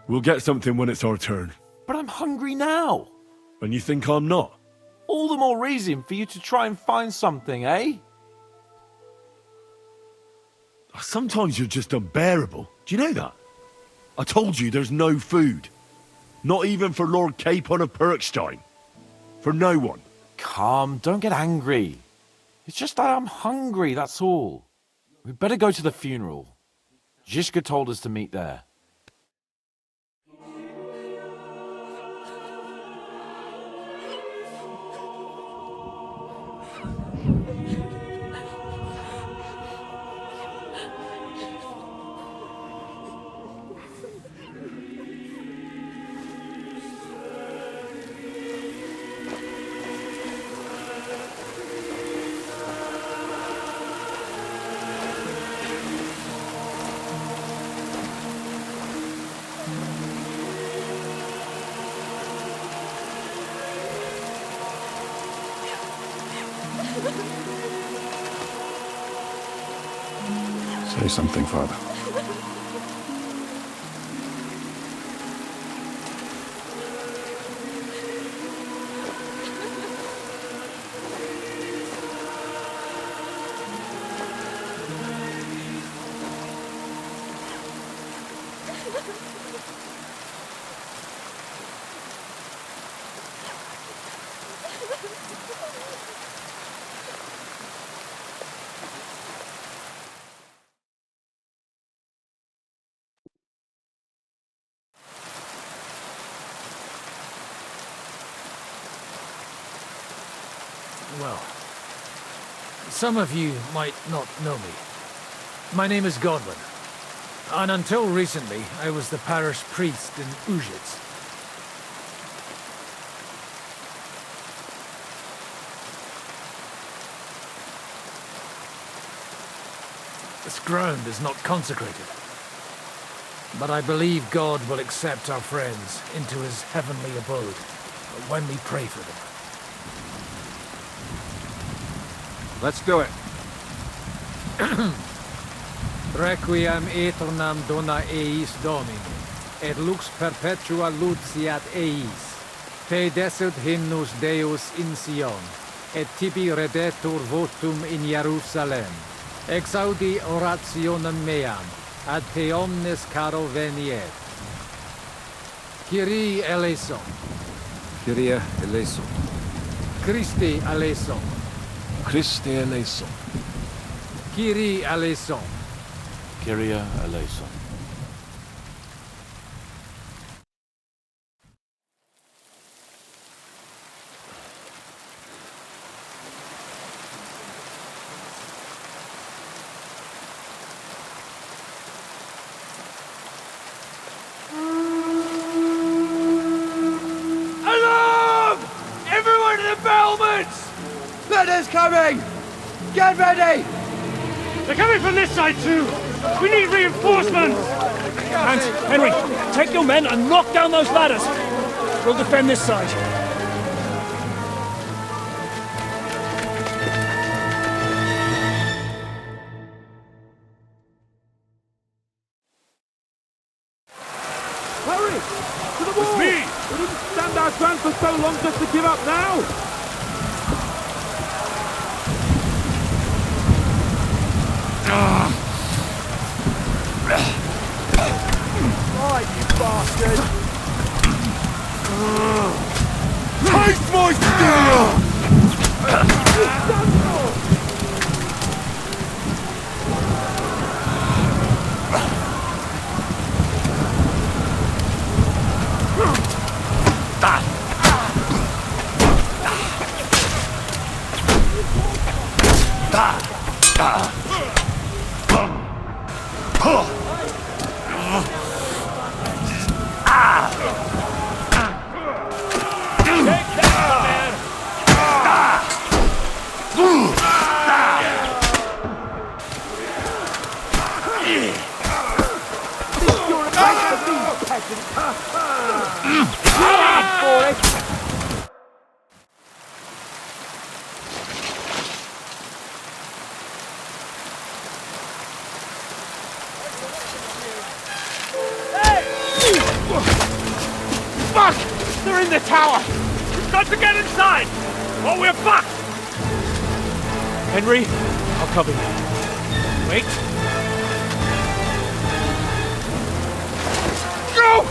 We'll get something when it's our turn. But I'm hungry now. And you think I'm not? All all the more reason for you to try and find something, eh? Sometimes you're just unbearable. Do you know that? I told you there's no food. Not even for Lord Capon of Perkstein. For no one. Calm, don't get angry. It's just that I'm hungry, that's all. We'd better go to the funeral. Zizka told us to meet there. Say something, Father. Well, some of you might not know me. My name is Godwin, and until recently, I was the parish priest in Ujitz. This ground is not consecrated, but I believe God will accept our friends into his heavenly abode when we pray for them. Let's do it. Requiem aeternam dona eis Domini, et lux perpetua luciat eis. Te desert hymnus Deus in Sion, et tibi redetur votum in Jerusalem. Exaudi orationem meam, ad te omnes caro veniet. Kyrie eleison. Kyrie eleison. Christe eleison. Christe eleison. Kyrie eleison. Kyrie eleison. Alarm! Everyone to the battlements! Letters coming! Get ready! They're coming from this side too! We need reinforcements! And Henry, take your men and knock down those ladders! We'll defend this side. Hurry! To the wall! Me! We didn't stand our ground for so long just to give up now! Right, you bastard! Taste my steel! Fuck! They're in the tower! We've got to get inside! or we're fucked! Henry, I'll cover you. Wait. Go!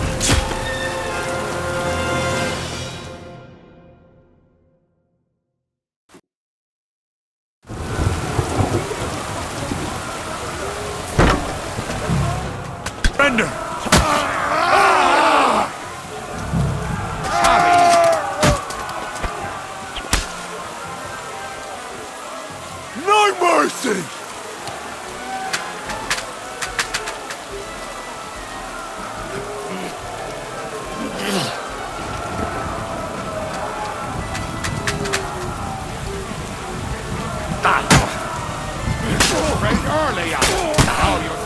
Bender! No mercy! Break early, now you're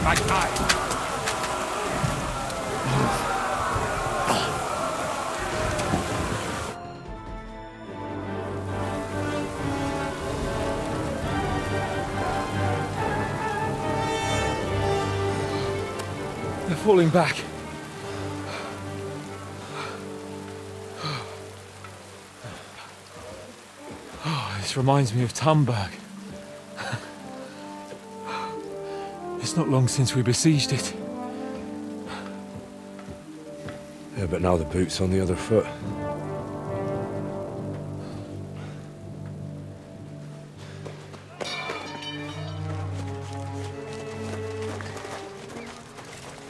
my time. They're falling back. Oh, this reminds me of Tamberg. It's not long since we besieged it. Yeah, but now the boot's on the other foot.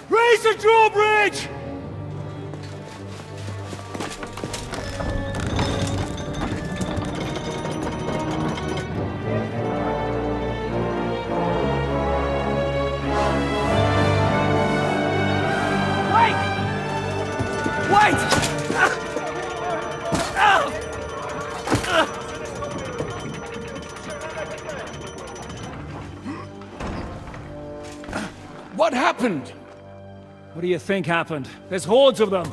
Raise the drawbridge! What happened? What do you think happened? There's hordes of them.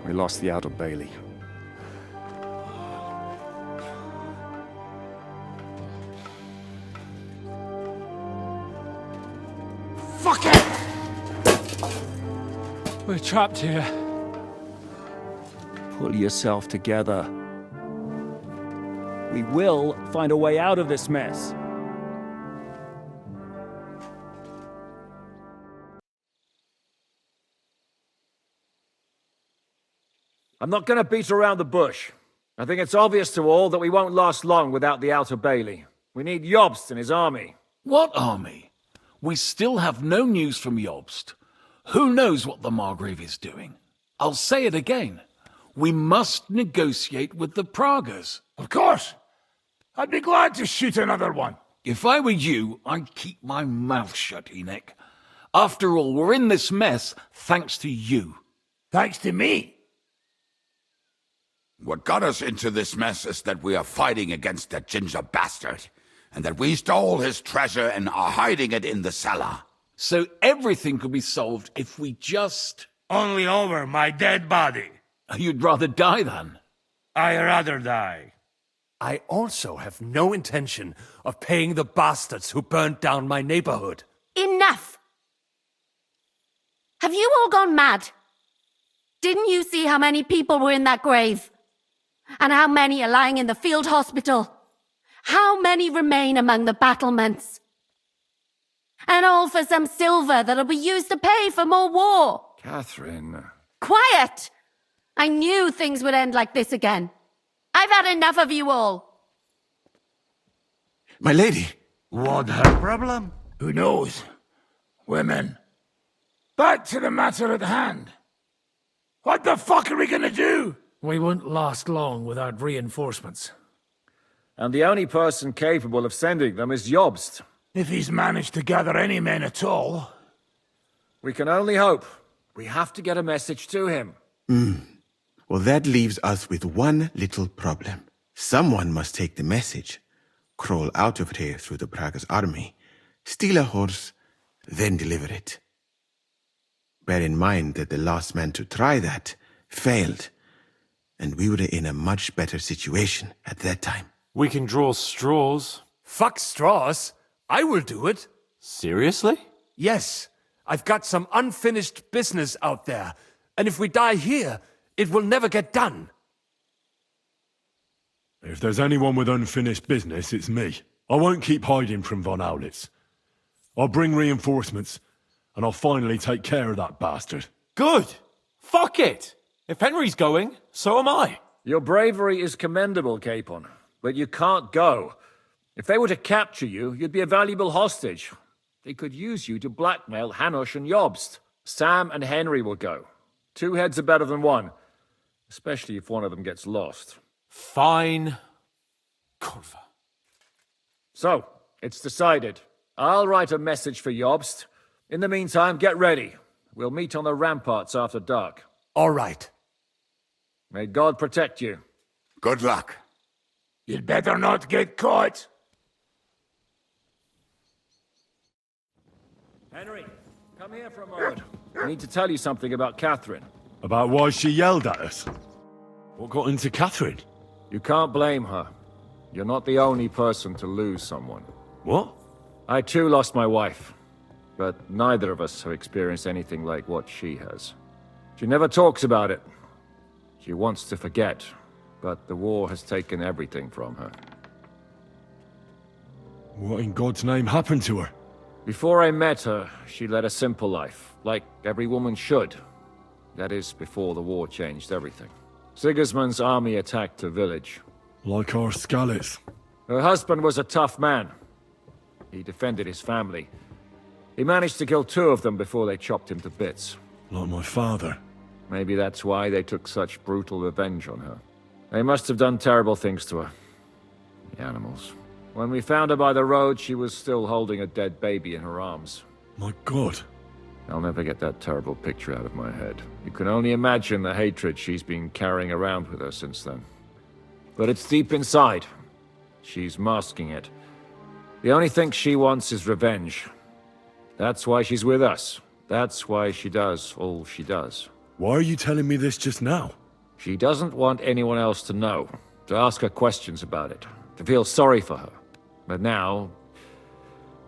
We lost the outer bailey. Fuck it! We're trapped here. Pull yourself together. We will find a way out of this mess. I'm not going to beat around the bush. I think it's obvious to all that we won't last long without the outer bailey. We need Jobst and his army. What army? We still have no news from Jobst. Who knows what the Margrave is doing? I'll say it again. We must negotiate with the Pragas. Of course. I'd be glad to shoot another one. If I were you, I'd keep my mouth shut, Enoch. After all, we're in this mess thanks to you. Thanks to me? What got us into this mess is that we are fighting against that ginger bastard, and that we stole his treasure and are hiding it in the cellar. So everything could be solved if we just... Only over my dead body. You'd rather die then? I'd rather die. I also have no intention of paying the bastards who burnt down my neighborhood. Enough! Have you all gone mad? Didn't you see how many people were in that grave? And how many are lying in the field hospital? How many remain among the battlements? And all for some silver that'll be used to pay for more war. Catherine. Quiet! I knew things would end like this again. I've had enough of you all. My lady. What her problem? Who knows? Women. Back to the matter at hand. What the fuck are we gonna do? We won't last long without reinforcements. And the only person capable of sending them is Jobst. If he's managed to gather any men at all. We can only hope. We have to get a message to him. Well, that leaves us with one little problem. Someone must take the message, crawl out of here through the Pragas army, steal a horse, then deliver it. Bear in mind that the last man to try that failed, and we were in a much better situation at that time. We can draw straws. Fuck straws. I will do it. Seriously? Yes. I've got some unfinished business out there, and if we die here, it will never get done. If there's anyone with unfinished business, it's me. I won't keep hiding from Von Aulitz. I'll bring reinforcements, and I'll finally take care of that bastard. Good! Fuck it! If Henry's going, so am I. Your bravery is commendable, Capon, but you can't go. If they were to capture you, you'd be a valuable hostage. They could use you to blackmail Hanush and Jobst. Sam and Henry will go. 2 heads are better than 1, especially if one of them gets lost. Fine. Kurva. So, it's decided. I'll write a message for Jobst. In the meantime, get ready. We'll meet on the ramparts after dark. All right. May God protect you. Good luck. You'd better not get caught. Henry, come here for a moment. I need to tell you something about Catherine. About why she yelled at us? What got into Catherine? You can't blame her. You're not the only person to lose someone. What? I too lost my wife, but neither of us have experienced anything like what she has. She never talks about it. She wants to forget, but the war has taken everything from her. What in God's name happened to her? Before I met her, she led a simple life, like every woman should. That is, before the war changed everything. Sigismund's army attacked her village. Like our Skalitz. Her husband was a tough man. He defended his family. He managed to kill 2 of them before they chopped him to bits. Like my father. Maybe that's why they took such brutal revenge on her. They must have done terrible things to her. The animals. When we found her by the road, she was still holding a dead baby in her arms. My God. I'll never get that terrible picture out of my head. You can only imagine the hatred she's been carrying around with her since then. But it's deep inside. She's masking it. The only thing she wants is revenge. That's why she's with us. That's why she does all she does. Why are you telling me this just now? She doesn't want anyone else to know, to ask her questions about it, to feel sorry for her. But now,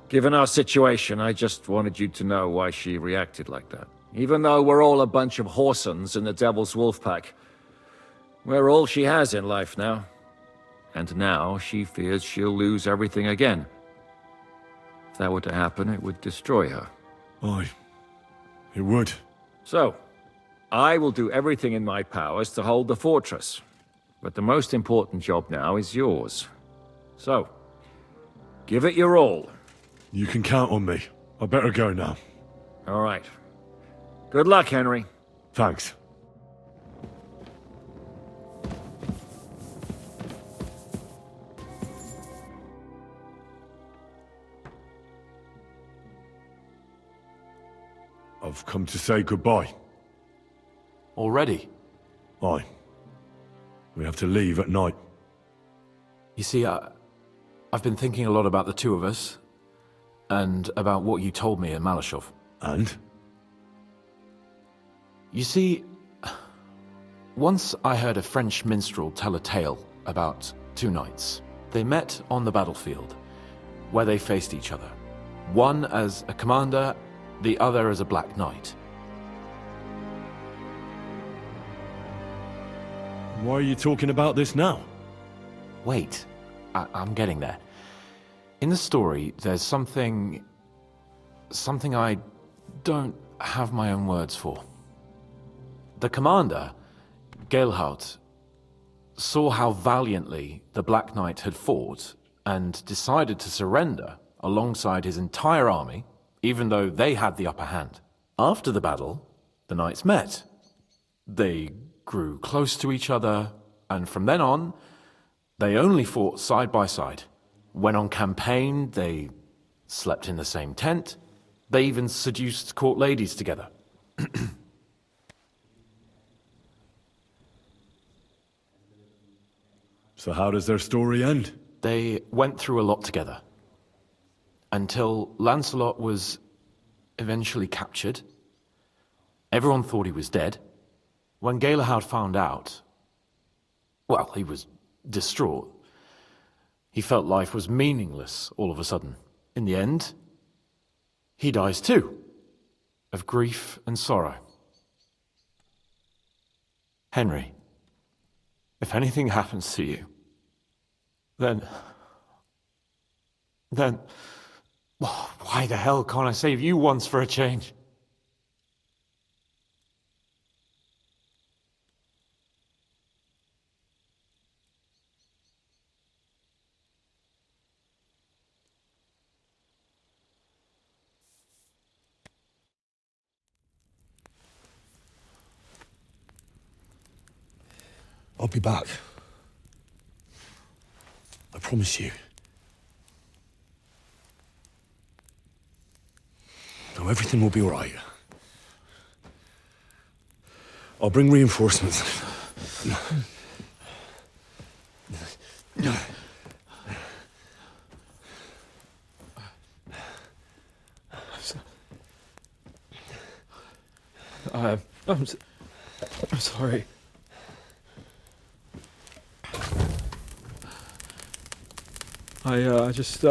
given our situation, I just wanted you to know why she reacted like that. Even though we're all a bunch of whoresons in the Devil's Wolf Pack, we're all she has in life now. And now she fears she'll lose everything again. If that were to happen, it would destroy her. Aye, it would. So, I will do everything in my powers to hold the fortress. But the most important job now is yours. So, give it your all. You can count on me. I better go now. All right. Good luck, Henry. Thanks. I've come to say goodbye. Already? Aye. We have to leave at night. You see, I've been thinking a lot about the 2 of us, and about what you told me in Malashov. And? You see, once I heard a French minstrel tell a tale about 2 knights. They met on the battlefield, where they faced each other. One as a commander, the other as a Black Knight. Why are you talking about this now? Wait, I'm getting there. In the story, there's something I don't have my own words for. The commander, Geelhout, saw how valiantly the Black Knight had fought and decided to surrender alongside his entire army, even though they had the upper hand. After the battle, the knights met. They grew close to each other, and from then on, they only fought side by side. When on campaign, they slept in the same tent. They even seduced court ladies together. So how does their story end? They went through a lot together. Until Lancelot was eventually captured. Everyone thought he was dead. When Galahad found out, well, he was distraught. He felt life was meaningless all of a sudden. In the end, he dies too, of grief and sorrow. Henry, if anything happens to you, Then, why the hell can't I save you once for a change? I'll be back. I promise you. Now everything will be all right. I'll bring reinforcements. I'm sorry. I just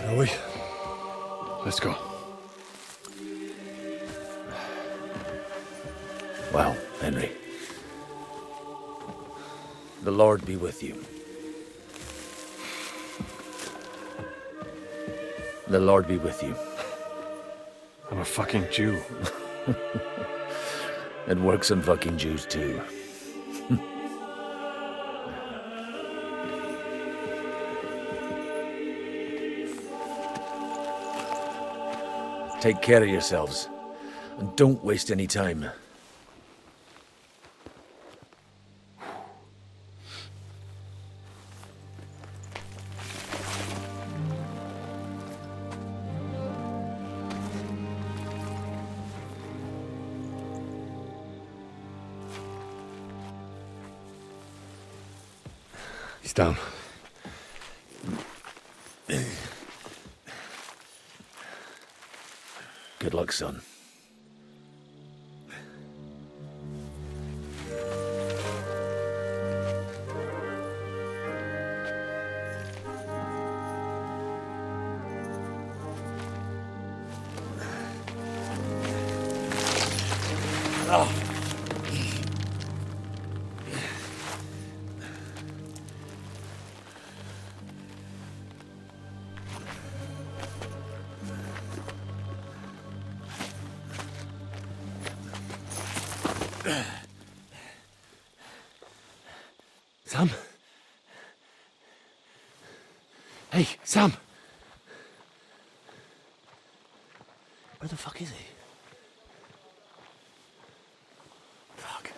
Shall we? Let's go. Well, Henry. The Lord be with you. The Lord be with you. I'm a fucking Jew. It works on fucking Jews too. Take care of yourselves, and don't waste any time. He's down. Good luck, son. Sam? Hey, Sam! Where the fuck is he? Fuck.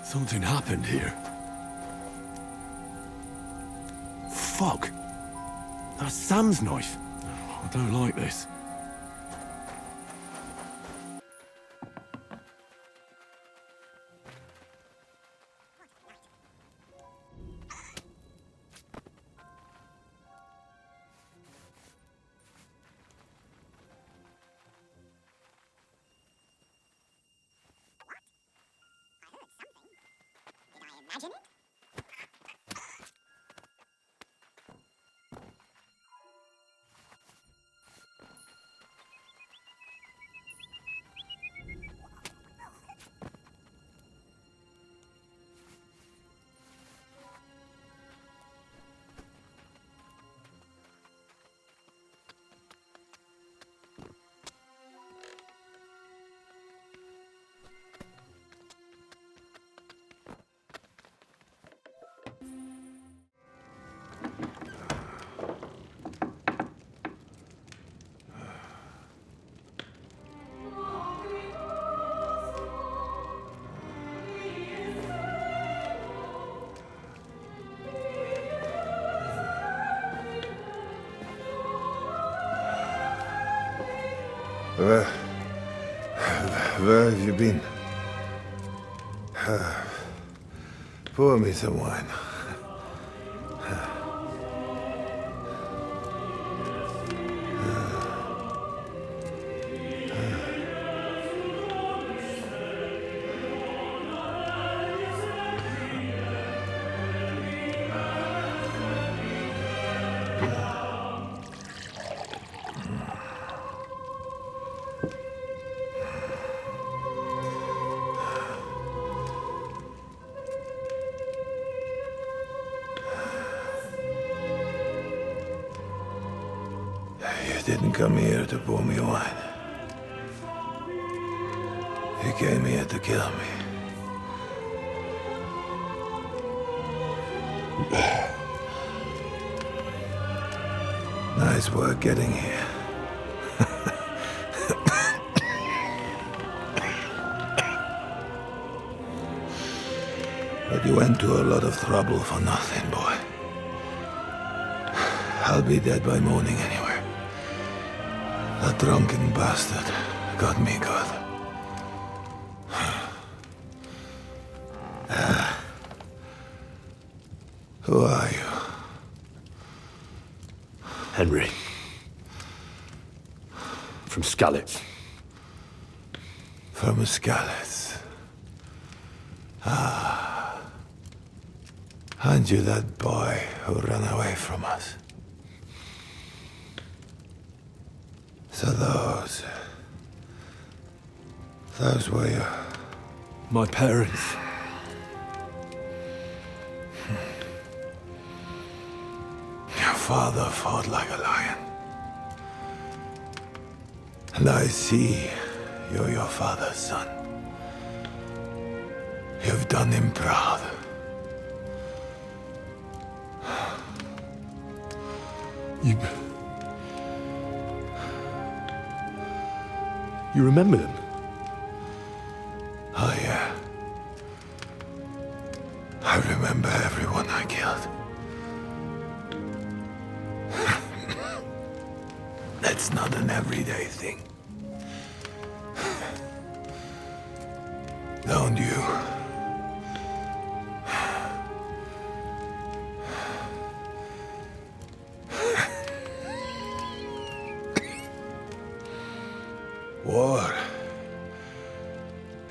Something happened here. Fuck! That's Sam's knife. I don't like this. Where have you been? Pour me some wine. You didn't come here to pour me wine. You came here to kill me. Nice work getting here. But you went to a lot of trouble for nothing, boy. I'll be dead by morning anyway. That drunken bastard got me good. Who are you? Henry. From Skalitz. From Skalitz. Ah. Aren't you that boy who ran away from us? So those were your... My parents. Your father fought like a lion. And I see you're your father's son. You've done him proud. You remember them? Oh, yeah. I remember everyone I killed. That's not an everyday thing. Don't you? War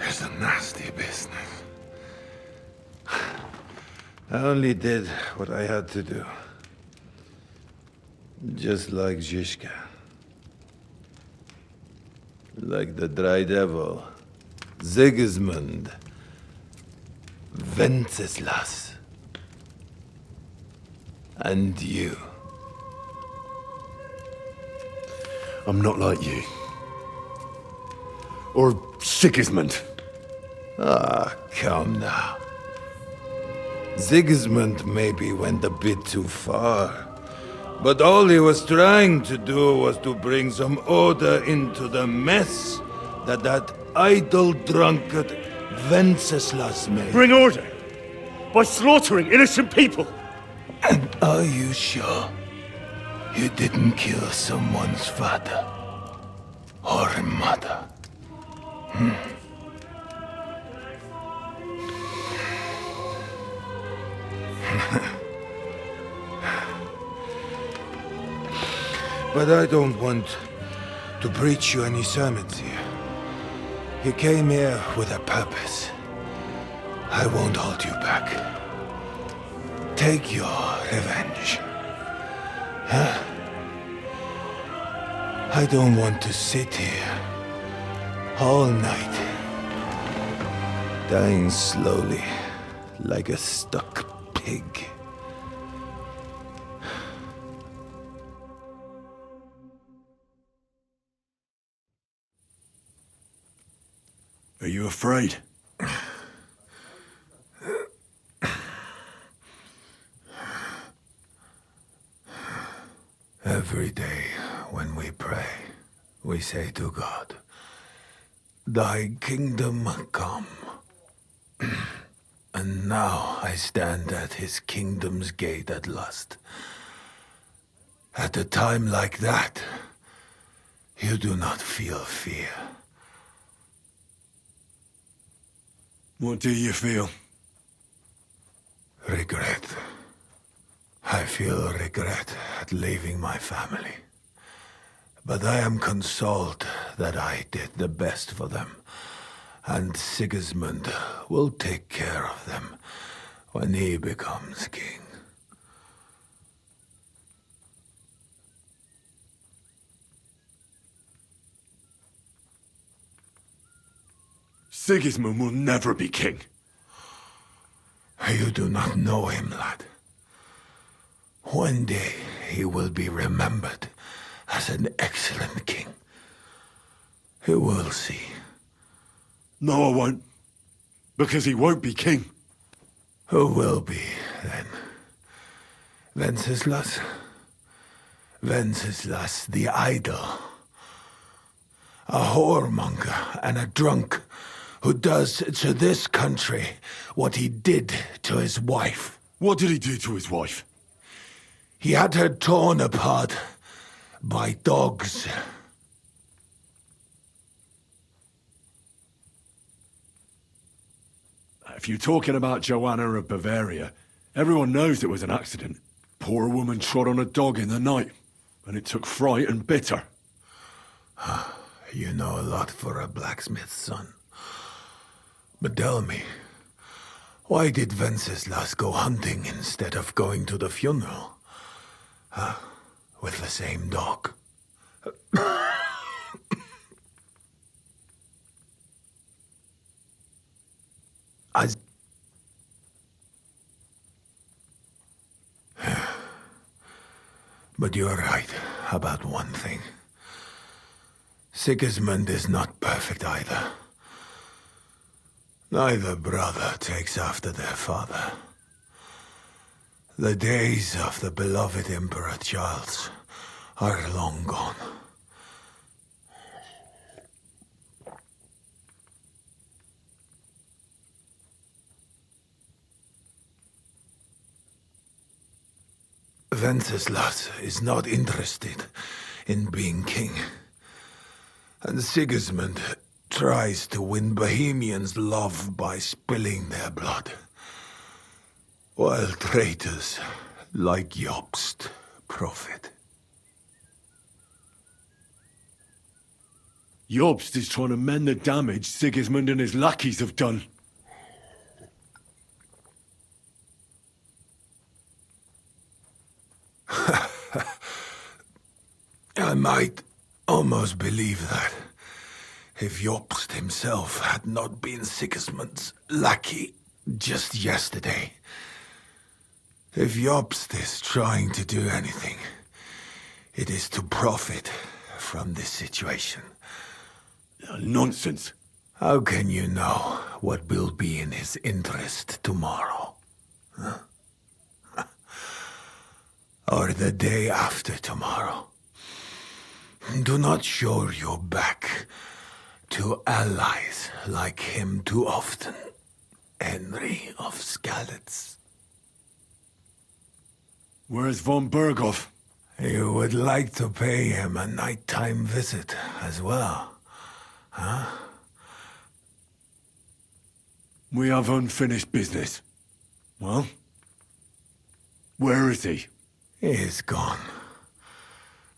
is a nasty business. I only did what I had to do. Just like Zizka. Like the Dry Devil. Sigismund. Wenceslas. And you. I'm not like you. Or Sigismund. Ah, come now. Sigismund maybe went a bit too far. But all he was trying to do was to bring some order into the mess that idle drunkard Wenceslas made. Bring order? By slaughtering innocent people? And are you sure you didn't kill someone's father or mother? But I don't want to preach you any sermons here. You came here with a purpose. I won't hold you back. Take your revenge. Huh? I don't want to sit here all night, dying slowly like a stuck pig. Are you afraid? Every day when we pray, we say to God, "Thy kingdom come." And now I stand at his kingdom's gate at last. At a time like that, You do not feel fear. What do you feel? Regret. I feel regret at leaving my family. But I am consoled that I did the best for them, and Sigismund will take care of them when he becomes king. Sigismund will never be king. You do not know him, lad. One day he will be remembered as an excellent king. You will see. No, I won't. Because he won't be king. Who will be, then? Wenceslas? Wenceslas the idol. A whoremonger and a drunk who does to this country what he did to his wife. What did he do to his wife? He had her torn apart by dogs. If you're talking about Joanna of Bavaria, everyone knows it was an accident. Poor woman trod on a dog in the night, and it took fright and bit her. You know a lot for a blacksmith's son. But tell me, why did Wenceslas go hunting instead of going to the funeral? With the same dog. As But you're right about one thing. Sigismund is not perfect either. Neither brother takes after their father. The days of the beloved Emperor Charles are long gone. Wenceslas is not interested in being king. And Sigismund tries to win Bohemians' love by spilling their blood. While traitors like Jobst profit. Jobst is trying to mend the damage Sigismund and his lackeys have done. I might almost believe that, if Jobst himself had not been Sigismund's lackey just yesterday. If Jobst is trying to do anything, it is to profit from this situation. Nonsense. How can you know what will be in his interest tomorrow? Huh? Or the day after tomorrow? Do not show your back to allies like him too often, Henry of Skalitz. Where's von Berghoff? You would like to pay him a nighttime visit as well, huh? We have unfinished business. Well? Where is he? He is gone.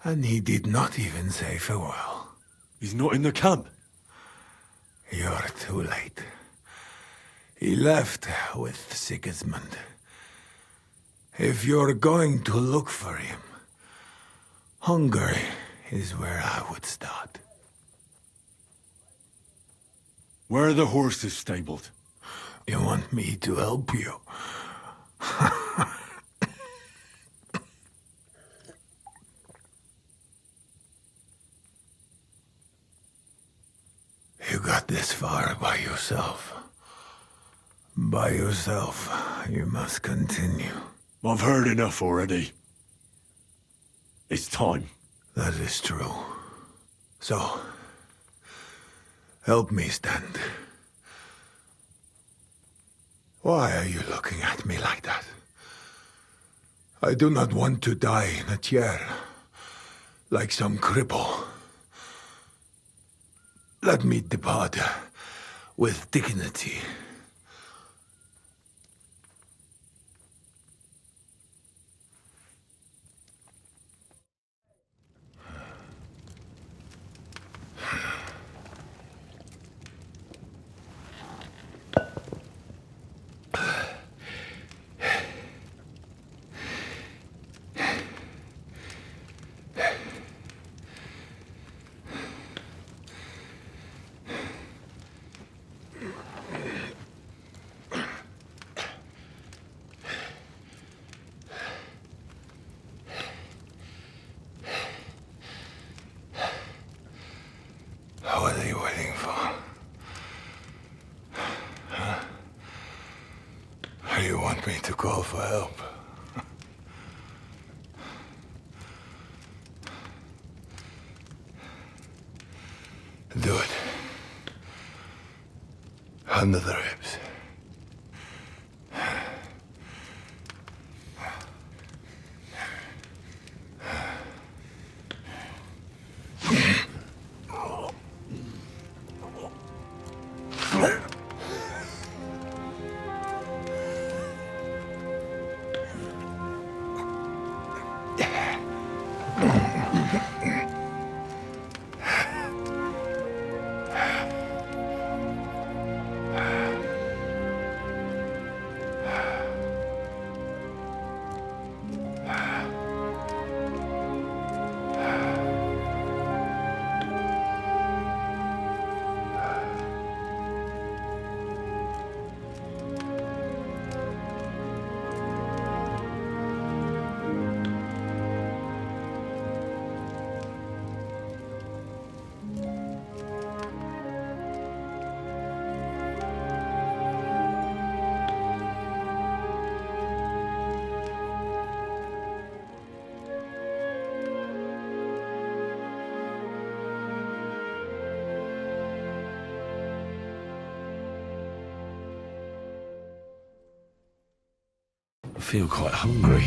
And he did not even say farewell. He's not in the camp? You're too late. He left with Sigismund. If you're going to look for him, Hungary is where I would start. Where are the horses stabled? You want me to help you? You got this far by yourself. By yourself, you must continue. I've heard enough already. It's time. That is true. So, help me stand. Why are you looking at me like that? I do not want to die in a chair, like some cripple. let me depart with dignity. What are you waiting for? Huh? Or you want me to call for help? Do it. Under the ribs. I feel quite hungry.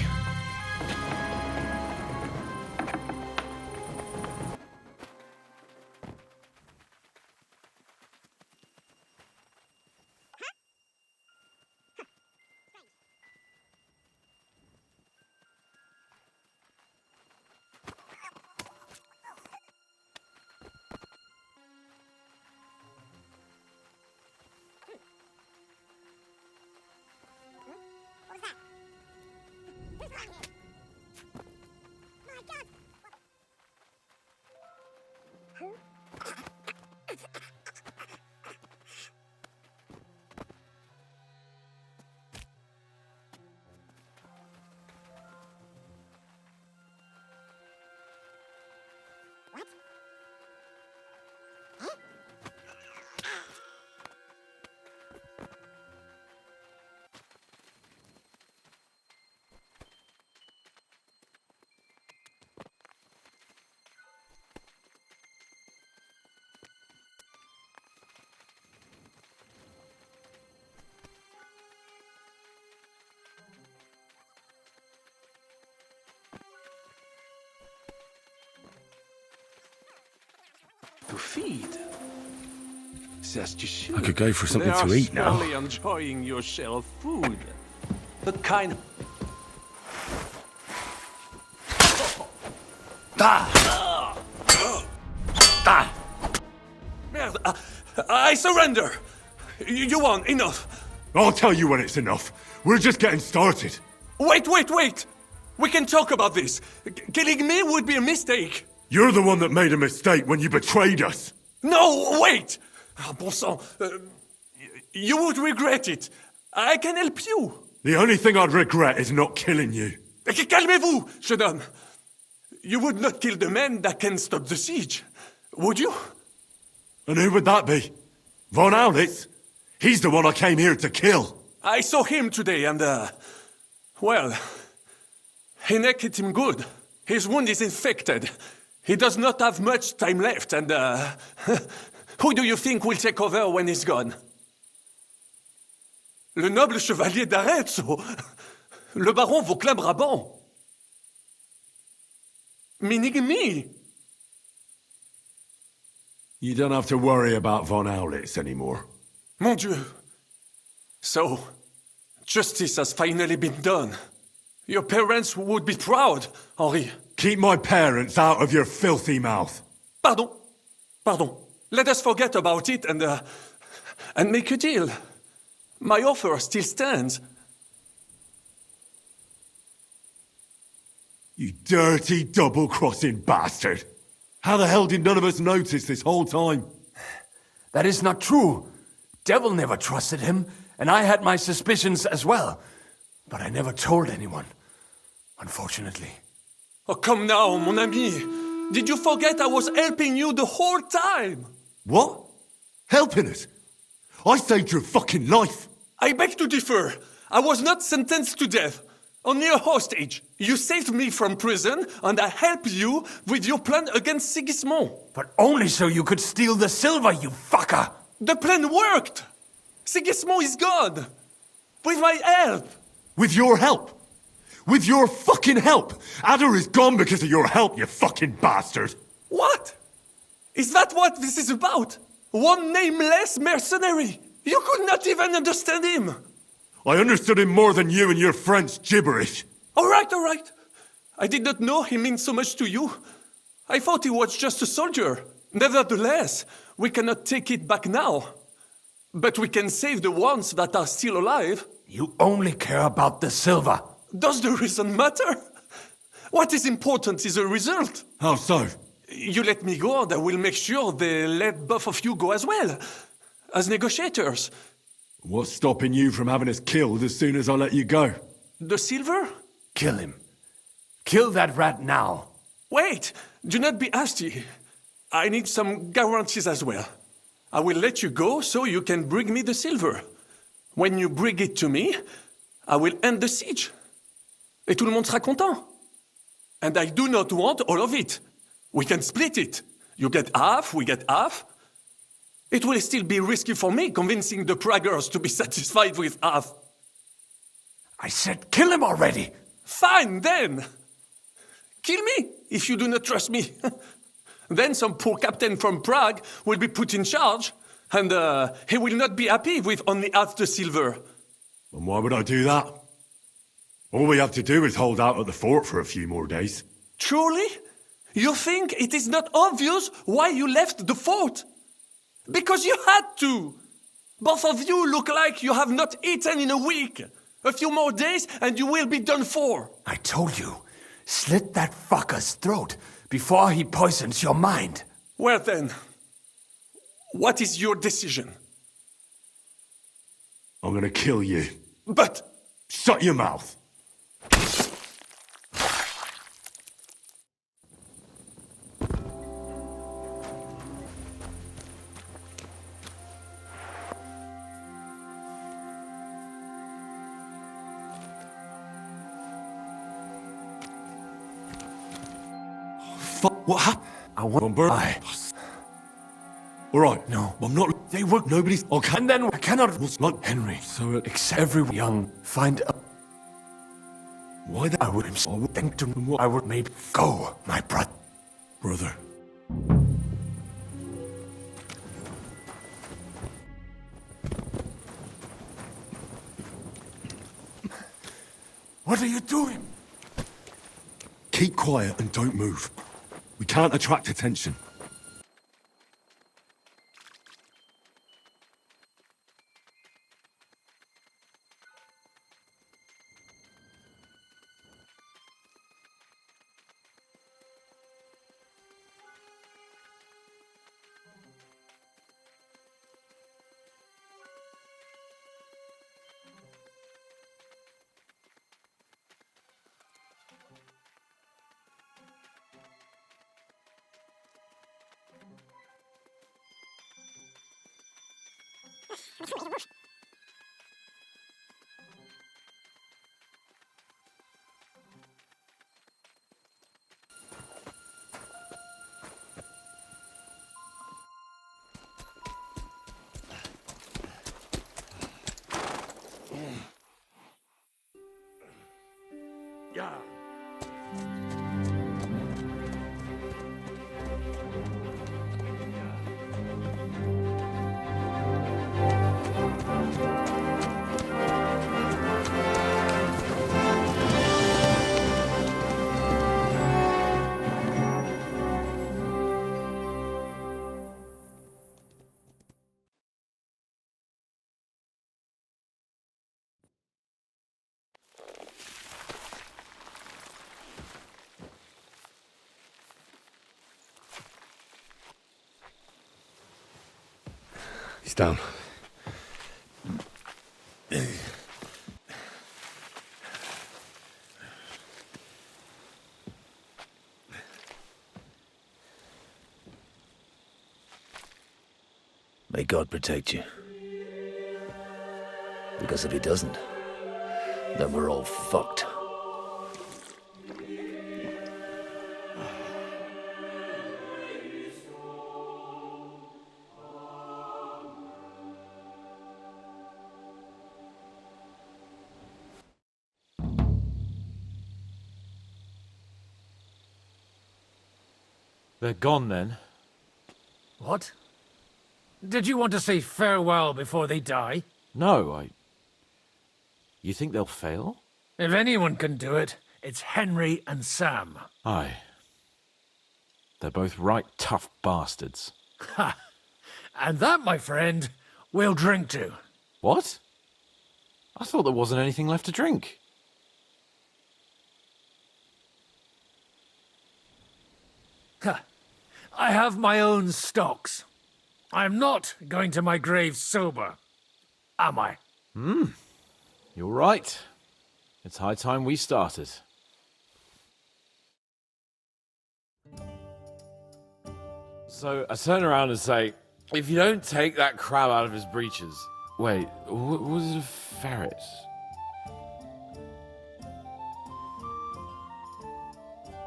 To feed. Says you should. I could go for something They to are eat now. surely enjoying your shell of food. The kind. Merde, I surrender. You won. Enough. I'll tell you when it's enough. We're just getting started. Wait. We can talk about this. Killing me would be a mistake. You're the one that made a mistake when you betrayed us. No, wait! Bon sang, you would regret it. I can help you. The only thing I'd regret is not killing you. Calmez-vous, jeune homme. You would not kill the man that can stop the siege, would you? And who would that be? Von Aulitz? He's the one I came here to kill. I saw him today and, well, Hinek hit him good. His wound is infected. He does not have much time left, and, who do you think will take over when he's gone? Le noble chevalier d'Arezzo. Le baron Vauclin-Brabant. Meaning me. You don't have to worry about von Aulitz anymore. Mon Dieu. So, justice has finally been done. Your parents would be proud, Henri. Keep my parents out of your filthy mouth. Pardon. Pardon. Let us forget about it and make a deal. My offer still stands. You dirty, double-crossing bastard! How the hell did none of us notice this whole time? That is not true. Devil never trusted him, and I had my suspicions as well. But I never told anyone, unfortunately. Oh, come now, mon ami. Did you forget I was helping you the whole time? What? Helping us? I saved your fucking life! I beg to differ. I was not sentenced to death. Only a hostage. You saved me from prison, and I helped you with your plan against Sigismund. But only so you could steal the silver, you fucker! The plan worked! Sigismund is gone! With my help! With your help? With your fucking help! Adder is gone because of your help, you fucking bastard! What? Is that what this is about? One nameless mercenary? You could not even understand him! I understood him more than you and your French gibberish. All right. I did not know he meant so much to you. I thought he was just a soldier. Nevertheless, we cannot take it back now. But we can save the ones that are still alive. You only care about the silver. Does the reason matter? What is important is the result. How so? You let me go and I will make sure they let both of you go as well. As negotiators. What's stopping you from having us killed as soon as I let you go? The silver? Kill him. Kill that rat now. Wait! Do not be hasty. I need some guarantees as well. I will let you go so you can bring me the silver. When you bring it to me, I will end the siege. Et tout le monde sera content. And I do not want all of it. We can split it. You get half, we get half. It will still be risky for me convincing the Praggers to be satisfied with half. I said kill him already! Fine, then! Kill me, if you do not trust me. Then some poor captain from Prague will be put in charge, and he will not be happy with only half the silver. And why would I do that? All we have to do is hold out at the fort for a few more days. Truly? You think it is not obvious why you left the fort? Because you had to! Both of you look like you have not eaten in a week. A few more days and you will be done for. I told you, slit that fucker's throat before he poisons your mind. Well then, what is your decision? I'm gonna kill you. But... Shut your mouth! What happened? I want All right. No. I'm not. They were Nobody's. Okay. And then I cannot. Like Henry. So Except every young find a. Why the? I would think to what I would maybe go, my brother. What are you doing? Keep quiet and don't move. We can't attract attention. Yeah. It's down. May God protect you. Because if he doesn't, then we're all fucked. They're gone then. What? Did you want to say farewell before they die? No, You think they'll fail? If anyone can do it, it's Henry and Sam. Aye. They're both right tough bastards. Ha! And that, my friend, we'll drink to. What? I thought there wasn't anything left to drink. Ha! I have my own stocks. I'm not going to my grave sober, am I? You're right. It's high time we started. So I turn around and say, if you don't take that crab out of his breeches... Wait, was it a ferret?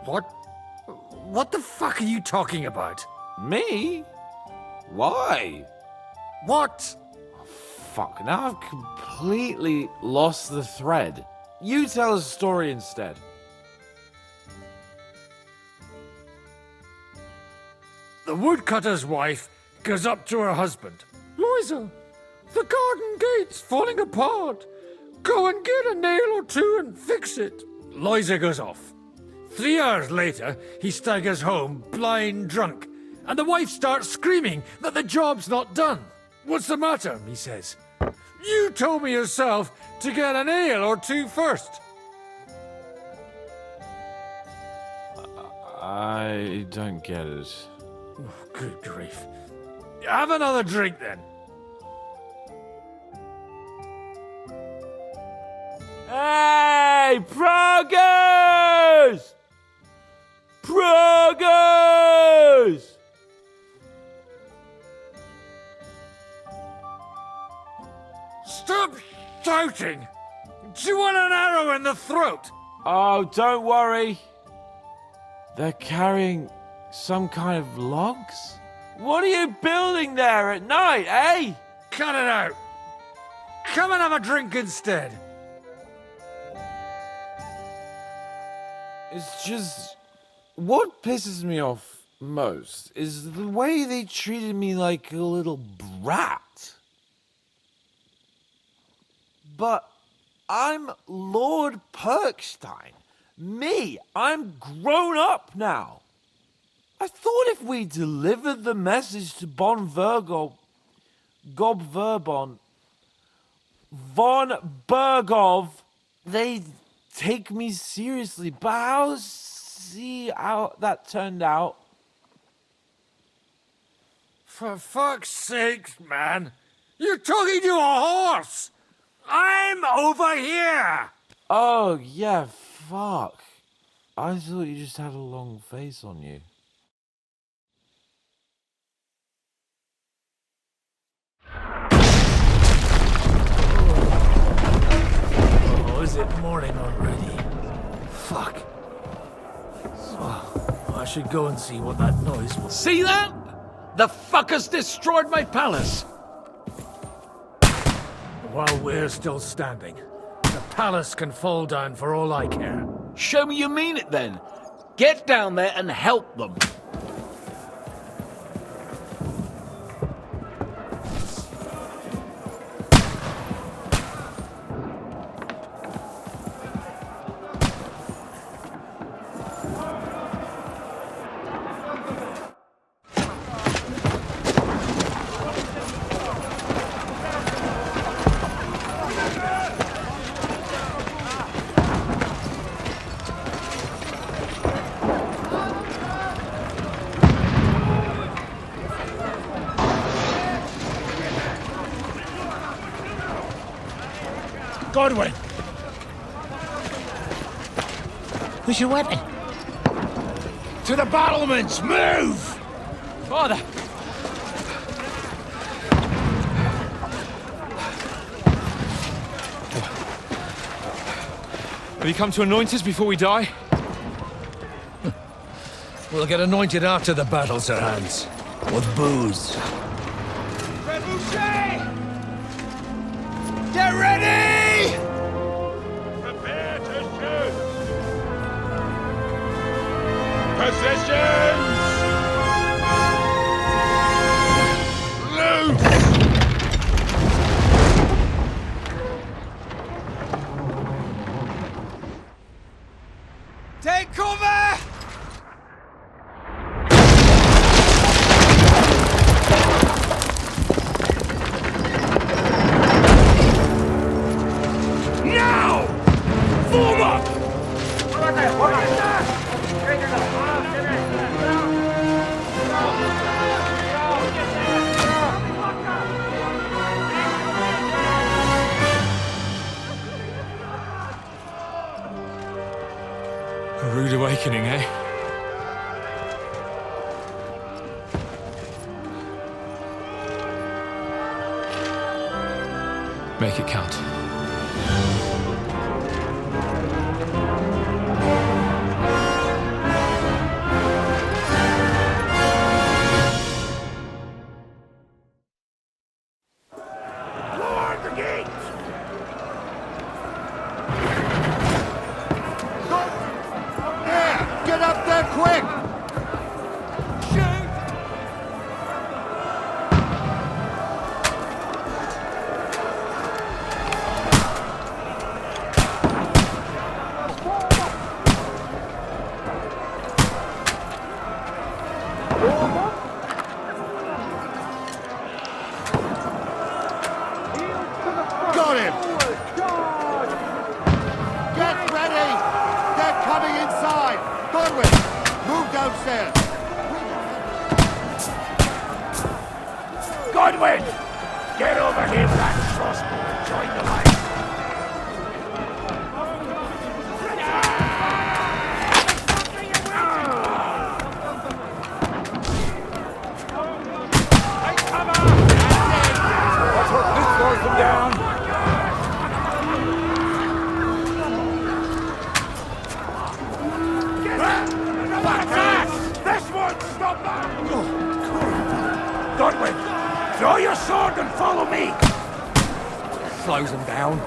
What the fuck are you talking about? Me? Why? What? Oh, fuck, now I've completely lost the thread. You tell us a story instead. The woodcutter's wife goes up to her husband. Loisa, the garden gate's falling apart. Go and get a nail or two and fix it. Loisa goes off. 3 hours later, he staggers home, blind drunk, and the wife starts screaming that the job's not done. What's the matter? He says. You told me yourself to get a nail or two first. I don't get it. Oh, good grief. Have another drink then. Hey, progress! Progress! Stop shouting! Do you want an arrow in the throat? Oh, don't worry. They're carrying some kind of logs? What are you building there at night, eh? Cut it out. Come and have a drink instead. It's just... What pisses me off most is the way they treated me like a little brat. But I'm Lord Perkstein. Me, I'm grown up now. I thought if we delivered the message to Von Vergob, Gob Verbon, Von Bergov, they'd take me seriously. But see how that turned out. For fuck's sake, man. You're talking to a horse. I'm over here. Oh, yeah, fuck. I thought you just had a long face on you. Oh, is it morning already? Fuck. Oh, I should go and see what that noise was. See that? The fuckers destroyed my palace. While we're still standing, the palace can fall down for all I care. Show me you mean it then. Get down there and help them. Godwin! Where's your weapon? To the battlements! Move! Father! Have you come to anoint us before we die? We'll get anointed after the battle's Errands. With booze. Get ready! Prepare to shoot! Positions! Loose! Take cover! Now! Form up! A rude awakening, eh? Make it count. Lower the gate! Get up there quick! Got him! Get ready! They're coming inside! Godwin, move downstairs! Godwin! Get over here with that crossbow and join the line! Slows them down! This won't stop them! Godwin, draw your sword and follow me! Slows them down.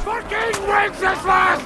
Fucking Wenceslas!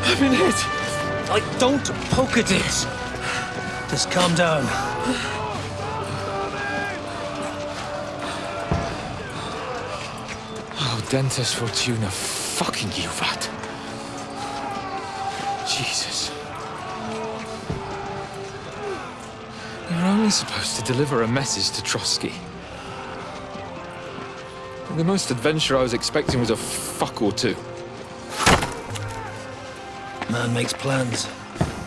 I've been hit. Don't poke at it. Just calm down. Oh, Dentes Fortuna, fucking you, Vat. Jesus. You're only supposed to deliver a message to Trotsky. The most adventure I was expecting was a fuck or two. Man makes plans,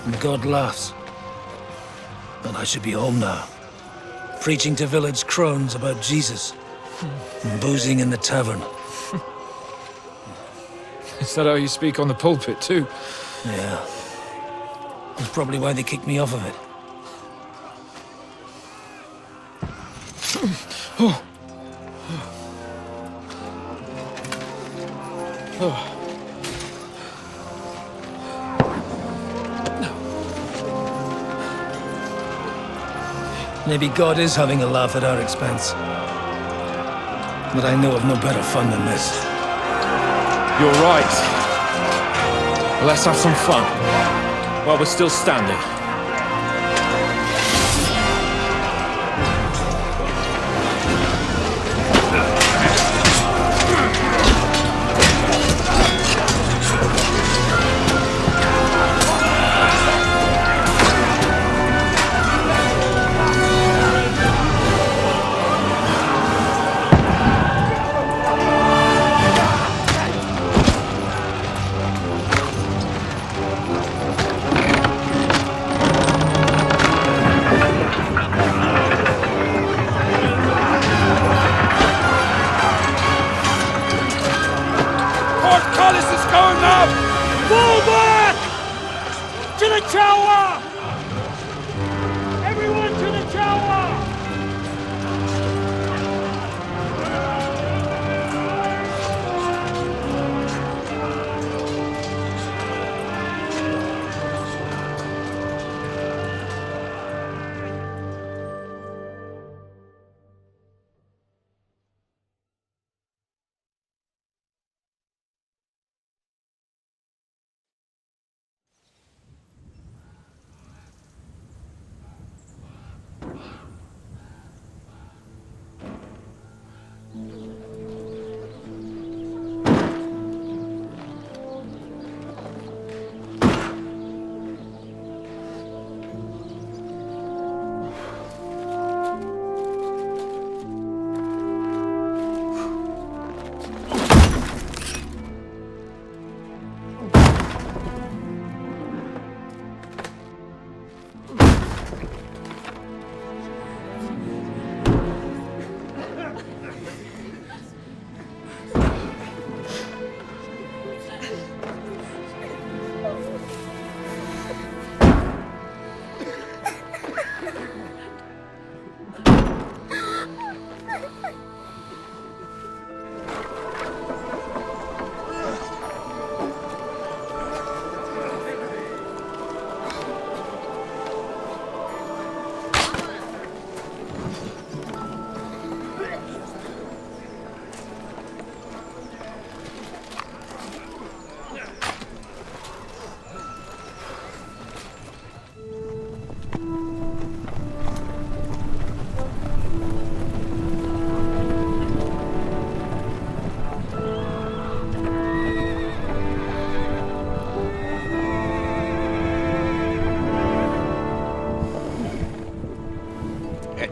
and God laughs. But I should be home now, preaching to village crones about Jesus. Boozing in the tavern. Is that how you speak on the pulpit, too? Yeah. That's probably why they kicked me off of it. Oh. Oh. Maybe God is having a laugh at our expense. But I know of no better fun than this. You're right. Let's have some fun while we're still standing.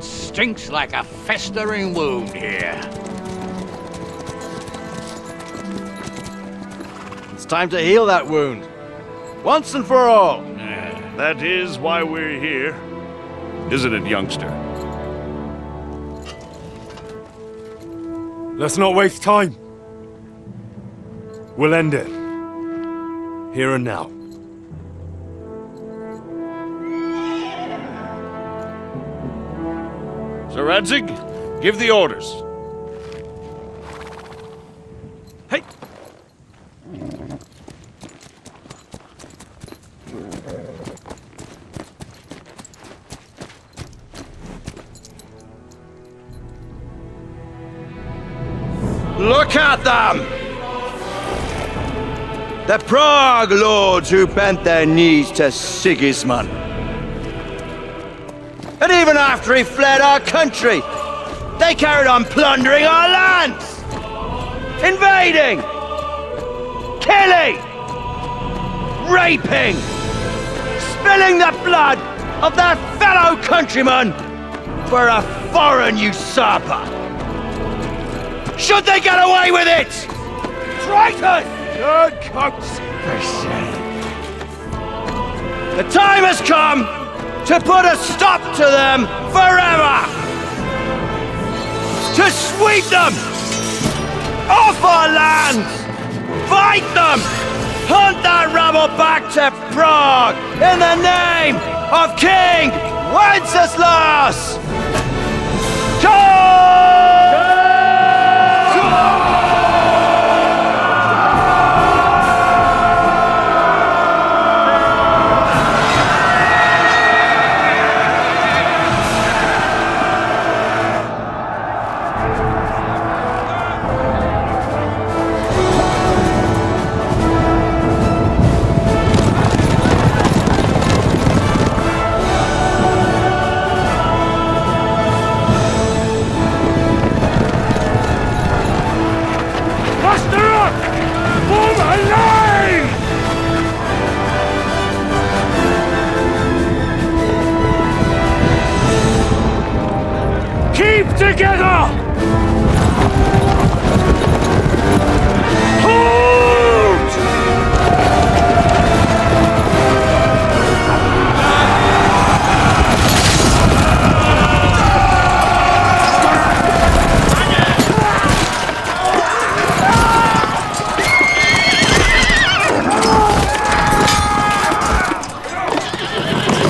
Stinks like a festering wound here. It's time to heal that wound. Once and for all. That is why we're here. Isn't it, youngster? Let's not waste time. We'll end it. Here and now. Sir Radzig, give the orders. Hey! Look at them! The Prague lords who bent their knees to Sigismund. And even after he fled our country, they carried on plundering our lands! Invading! Killing! Raping! Spilling the blood of their fellow countrymen for a foreign usurper! Should they get away with it? Traitors! Good coats! The time has come to put a stop to them forever! to sweep them! Off our lands! Fight them! Hunt that rabble back to Prague in the name of King Wenceslas! Together! Hold!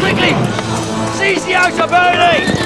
Quickly! Seize the outer building!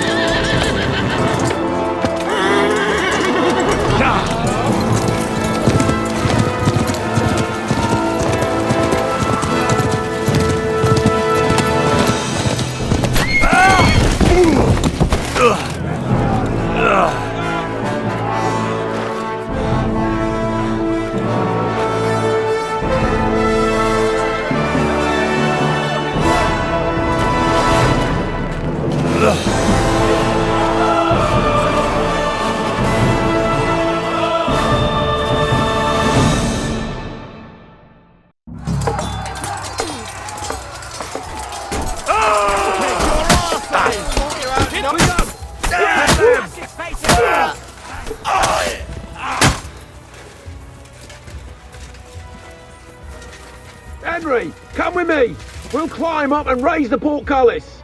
Henry, come with me. We'll climb up and raise the portcullis.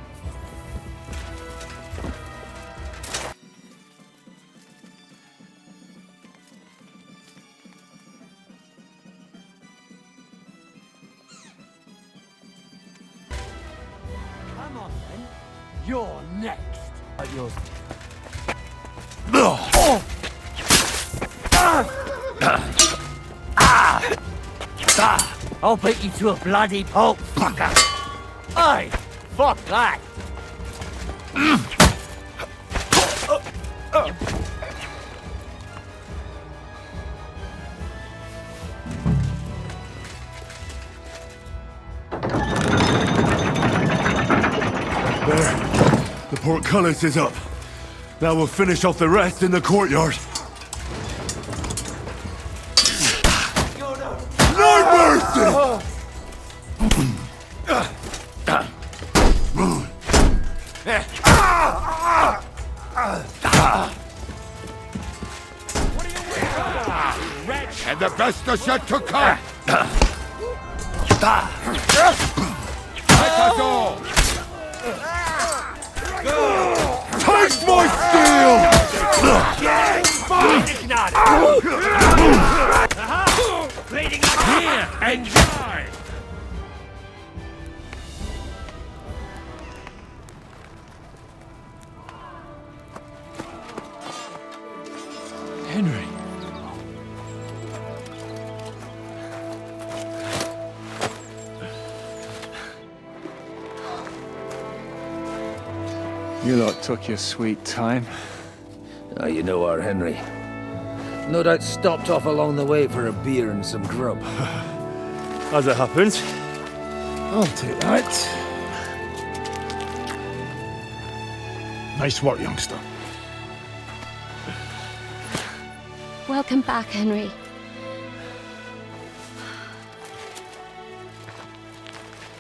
Come on, then. You're next. Yours. I'll beat you to a bloody pulp, fucker! Hey, fuck that! There. The portcullis is up. Now we'll finish off the rest in the courtyard. No mercy! And the best is yet to come! Let us all! Taste my Bleeding up here! Enjoy! Henry. You lot took your sweet time. Ah, you know our Henry. No doubt stopped off along the way for a beer and some grub. As it happens. I'll take that. Nice work, youngster. Welcome back, Henry.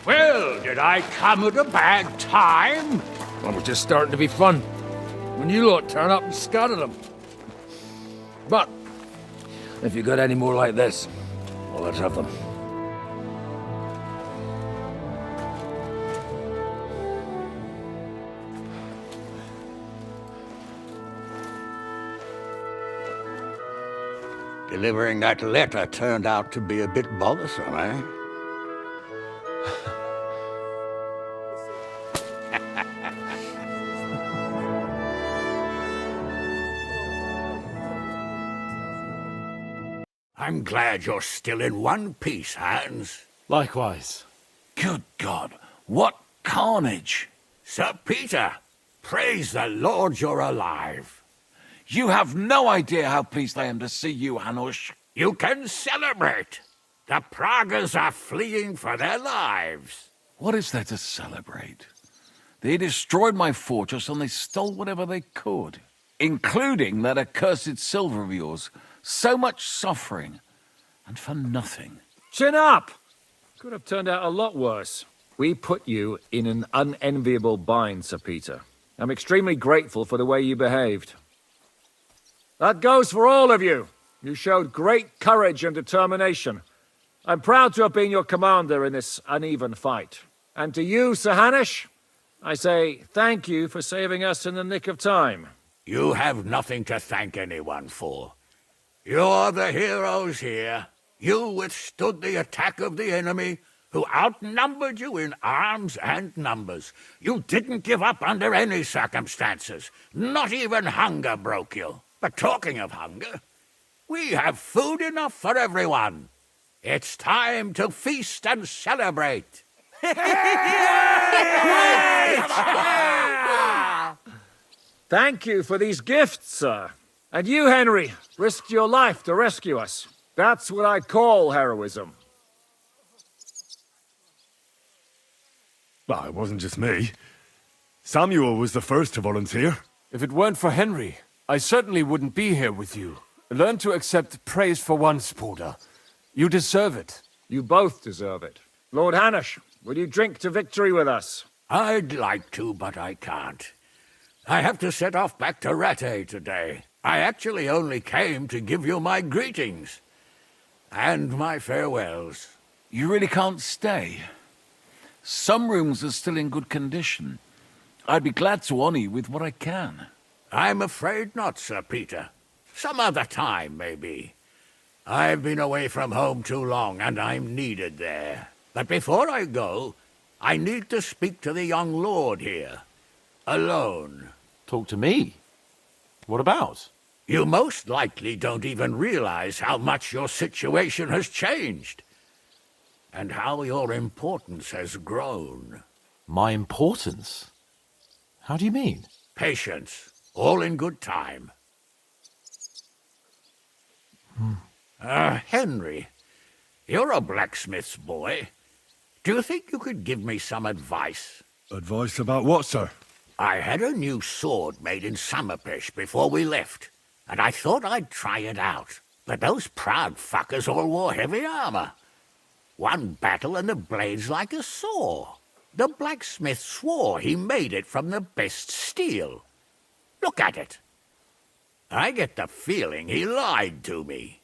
Well, did I come at a bad time? Well, we're just starting to be fun. When you lot turn up and scatter them. But, if you got any more like this, well, let's have them. Delivering that letter turned out to be a bit bothersome, eh? I'm glad you're still in one piece, Hans. Likewise. Good God, what carnage! Sir Peter, praise the Lord you're alive. You have no idea how pleased I am to see you, Hanush. You can celebrate. The Pragas are fleeing for their lives. What is there to celebrate? They destroyed my fortress and they stole whatever they could, including that accursed silver of yours. So much suffering, and for nothing. Chin up! Could have turned out a lot worse. We put you in an unenviable bind, Sir Peter. I'm extremely grateful for the way you behaved. That goes for all of you. You showed great courage and determination. I'm proud to have been your commander in this uneven fight. And to you, Sir Hanush, I say thank you for saving us in the nick of time. You have nothing to thank anyone for. You're the heroes here. You withstood the attack of the enemy, who outnumbered you in arms and numbers. You didn't give up under any circumstances. Not even hunger broke you. But talking of hunger, we have food enough for everyone. It's time to feast and celebrate. Thank you for these gifts, sir. And you, Henry, risked your life to rescue us. That's what I call heroism. Well, it wasn't just me. Samuel was the first to volunteer. If it weren't for Henry, I certainly wouldn't be here with you. Learn to accept praise for once, Porter. You deserve it. You both deserve it. Lord Hanush, will you drink to victory with us? I'd like to, but I can't. I have to set off back to Rattay today. I actually only came to give you my greetings. And my farewells. You really can't stay. Some rooms are still in good condition. I'd be glad to honor you with what I can. I'm afraid not, Sir Peter. Some other time, maybe. I've been away from home too long, and I'm needed there. But before I go, I need to speak to the young lord here. Alone. Talk to me? What about? You most likely don't even realize how much your situation has changed. And how your importance has grown. My importance? How do you mean? Patience. All in good time. Henry, you're a blacksmith's boy. Do you think you could give me some advice? Advice about what, sir? I had a new sword made in Summerpish before we left, and I thought I'd try it out. But those proud fuckers all wore heavy armor. One battle and the blade's like a saw. The blacksmith swore he made it from the best steel. Look at it. I get the feeling he lied to me.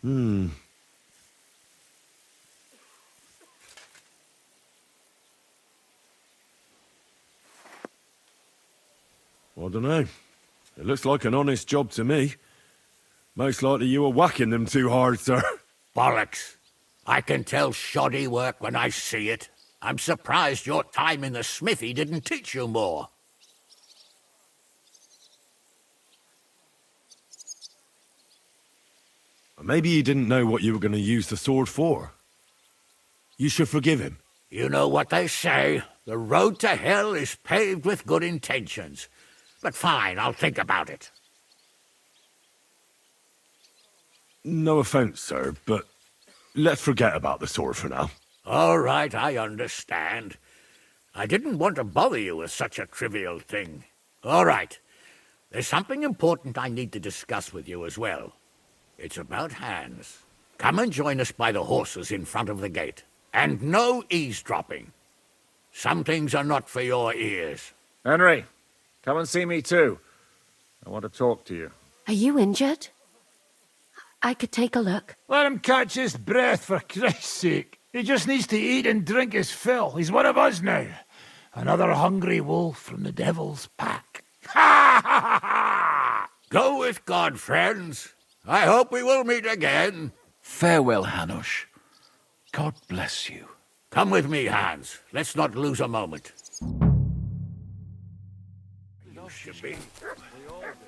I don't know. It looks like an honest job to me. Most likely you were whacking them too hard, sir. Bollocks. I can tell shoddy work when I see it. I'm surprised your time in the smithy didn't teach you more. Maybe he didn't know what you were going to use the sword for. You should forgive him. You know what they say. The road to hell is paved with good intentions. But fine, I'll think about it. No offense, sir, but let's forget about the sword for now. All right, I understand. I didn't want to bother you with such a trivial thing. All right. There's something important I need to discuss with you as well. It's about Hans. Come and join us by the horses in front of the gate. And no eavesdropping. Some things are not for your ears. Henry, come and see me too. I want to talk to you. Are you injured? I could take a look. Let him catch his breath, for Christ's sake. He just needs to eat and drink his fill. He's one of us now. Another hungry wolf from the devil's pack. Ha ha ha ha! Go with God, friends. I hope we will meet again. Farewell, Hanush. God bless you. Come with me, Hans. Let's not lose a moment. You should be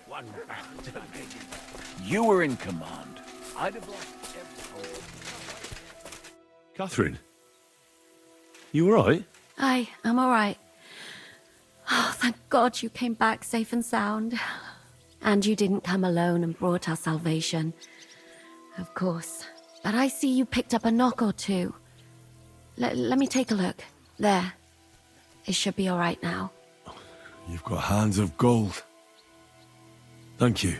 one back. You were in command. I'd have lost everything. Catherine? You alright? I'm all right. Oh, thank God you came back safe and sound. And you didn't come alone and brought our salvation. Of course. But I see you picked up a knock or two. Let me take a look. There. It should be all right now. You've got hands of gold. Thank you.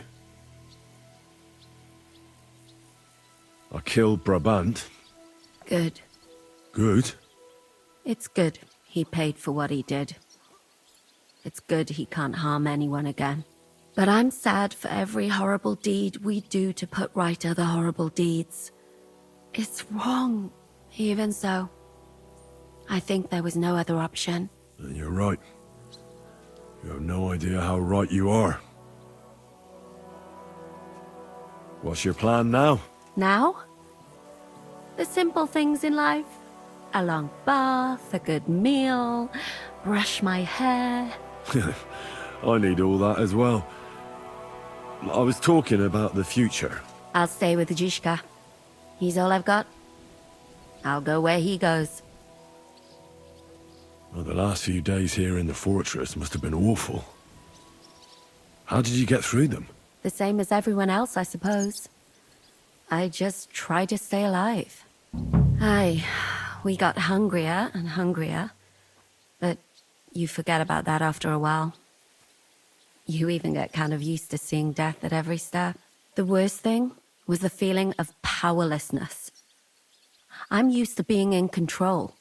I killed Brabant. Good. Good? It's good he paid for what he did. It's good he can't harm anyone again. But I'm sad for every horrible deed we do to put right other horrible deeds. It's wrong. Even so, I think there was no other option. You're right. You have no idea how right you are. What's your plan now? Now? The simple things in life. A long bath, a good meal, brush my hair. I need all that as well. I was talking about the future. I'll stay with Zizka. He's all I've got. I'll go where he goes. Well, the last few days here in the fortress must have been awful. How did you get through them? The same as everyone else, I suppose. I just try to stay alive. We got hungrier and hungrier. But you forget about that after a while. You even get kind of used to seeing death at every step. The worst thing was the feeling of powerlessness. I'm used to being in control.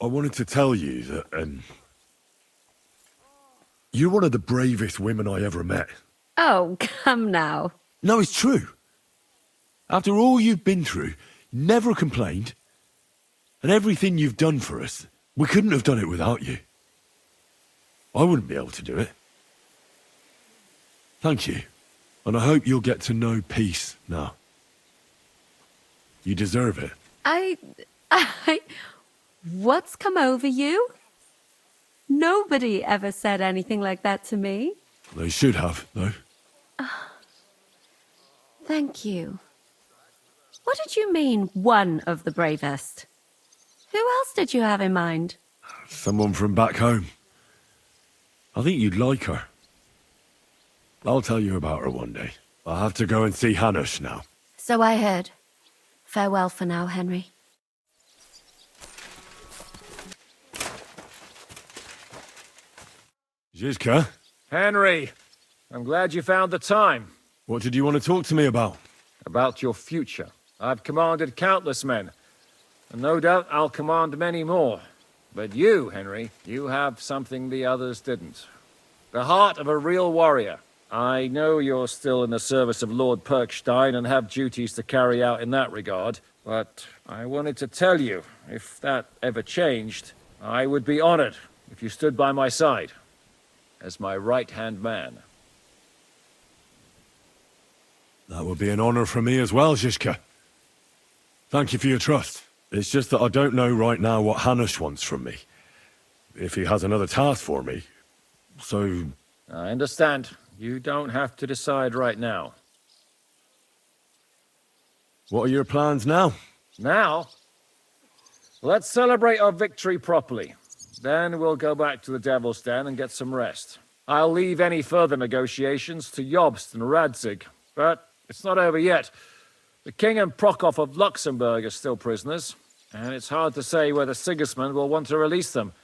I wanted to tell you that, you're one of the bravest women I ever met. Oh, come now. No, it's true. After all you've been through, you never complained. And everything you've done for us, we couldn't have done it without you. I wouldn't be able to do it. Thank you. And I hope you'll get to know peace now. You deserve it. What's come over you? Nobody ever said anything like that to me. They should have, though. Thank you. What did you mean, one of the bravest? Who else did you have in mind? Someone from back home. I think you'd like her. I'll tell you about her one day. I'll have to go and see Hanush now. So I heard. Farewell for now, Henry. Zizka? Henry, I'm glad you found the time. What did you want to talk to me about? About your future. I've commanded countless men, and no doubt I'll command many more. But you, Henry, you have something the others didn't. The heart of a real warrior. I know you're still in the service of Lord Perkstein and have duties to carry out in that regard, but I wanted to tell you, if that ever changed, I would be honored if you stood by my side as my right-hand man. That would be an honor for me as well, Zizka. Thank you for your trust. It's just that I don't know right now what Hanush wants from me. If he has another task for me. So... I understand. You don't have to decide right now. What are your plans now? Now? Let's celebrate our victory properly. Then we'll go back to the Devil's Den and get some rest. I'll leave any further negotiations to Jobst and Radzig, but it's not over yet. The King and Prokop of Luxembourg are still prisoners, and it's hard to say whether Sigismund will want to release them.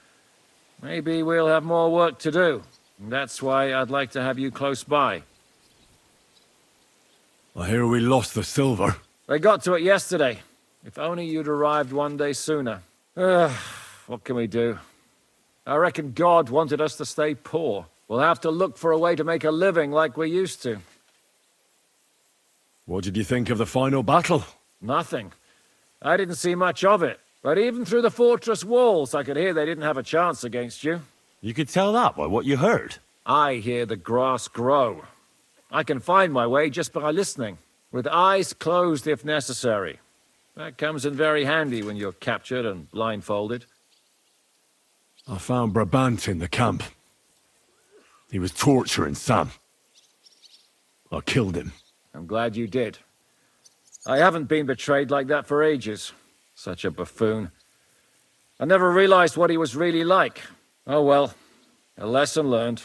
Maybe we'll have more work to do. That's why I'd like to have you close by. I hear we lost the silver. They got to it yesterday. If only you'd arrived one day sooner. What can we do? I reckon God wanted us to stay poor. We'll have to look for a way to make a living like we used to. What did you think of the final battle? Nothing. I didn't see much of it, but even through the fortress walls, I could hear they didn't have a chance against you. You could tell that by what you heard. I hear the grass grow. I can find my way just by listening, with eyes closed if necessary. That comes in very handy when you're captured and blindfolded. I found Brabant in the camp. He was torturing Sam. I killed him. I'm glad you did. I haven't been betrayed like that for ages. Such a buffoon. I never realized what he was really like. Oh well, a lesson learned.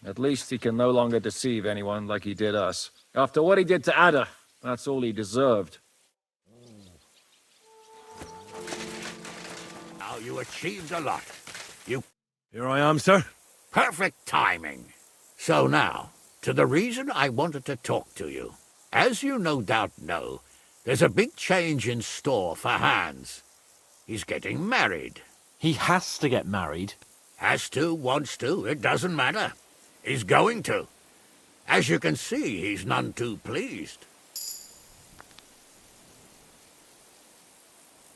At least he can no longer deceive anyone like he did us. After what he did to Ada, that's all he deserved. Now you achieved a lot. Here I am, sir. Perfect timing. So now, to the reason I wanted to talk to you. As you no doubt know, there's a big change in store for Hans. He's getting married. He has to get married. Has to, wants to, it doesn't matter. He's going to. As you can see, he's none too pleased.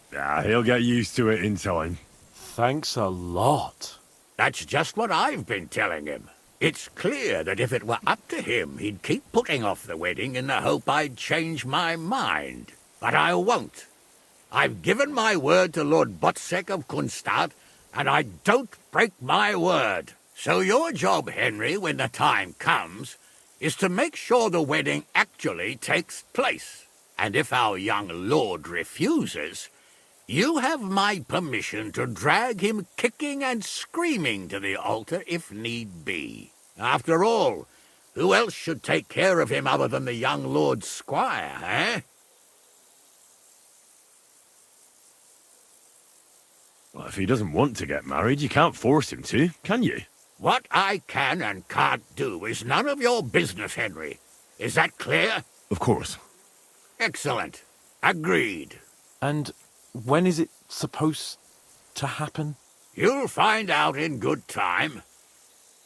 He'll get used to it in time. Thanks a lot. That's just what I've been telling him. It's clear that if it were up to him, he'd keep putting off the wedding in the hope I'd change my mind. But I won't. I've given my word to Lord Botsek of Kunstad, and I don't break my word. So your job, Henry, when the time comes, is to make sure the wedding actually takes place. And if our young lord refuses, you have my permission to drag him kicking and screaming to the altar if need be. After all, who else should take care of him other than the young lord's squire, eh? Well, if he doesn't want to get married, you can't force him to, can you? What I can and can't do is none of your business, Henry. Is that clear? Of course. Excellent. Agreed. And when is it supposed to happen? You'll find out in good time.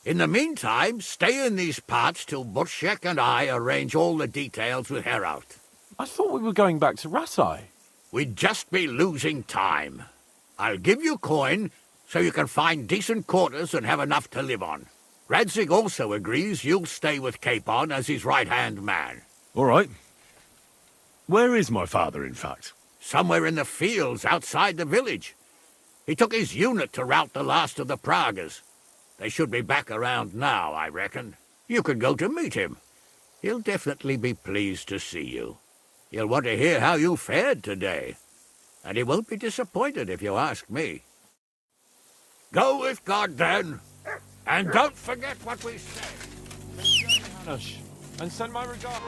In the meantime, stay in these parts till Butchek and I arrange all the details with Herald. I thought we were going back to Ratai. We'd just be losing time. I'll give you coin so you can find decent quarters and have enough to live on. Radzig also agrees you'll stay with Capon as his right-hand man. All right. Where is my father, in fact? Somewhere in the fields outside the village. He took his unit to rout the last of the Pragas. They should be back around now, I reckon. You could go to meet him. He'll definitely be pleased to see you. He'll want to hear how you fared today. And he won't be disappointed if you ask me. Go with God, then. And don't forget what we said. Hanush, and send my regards.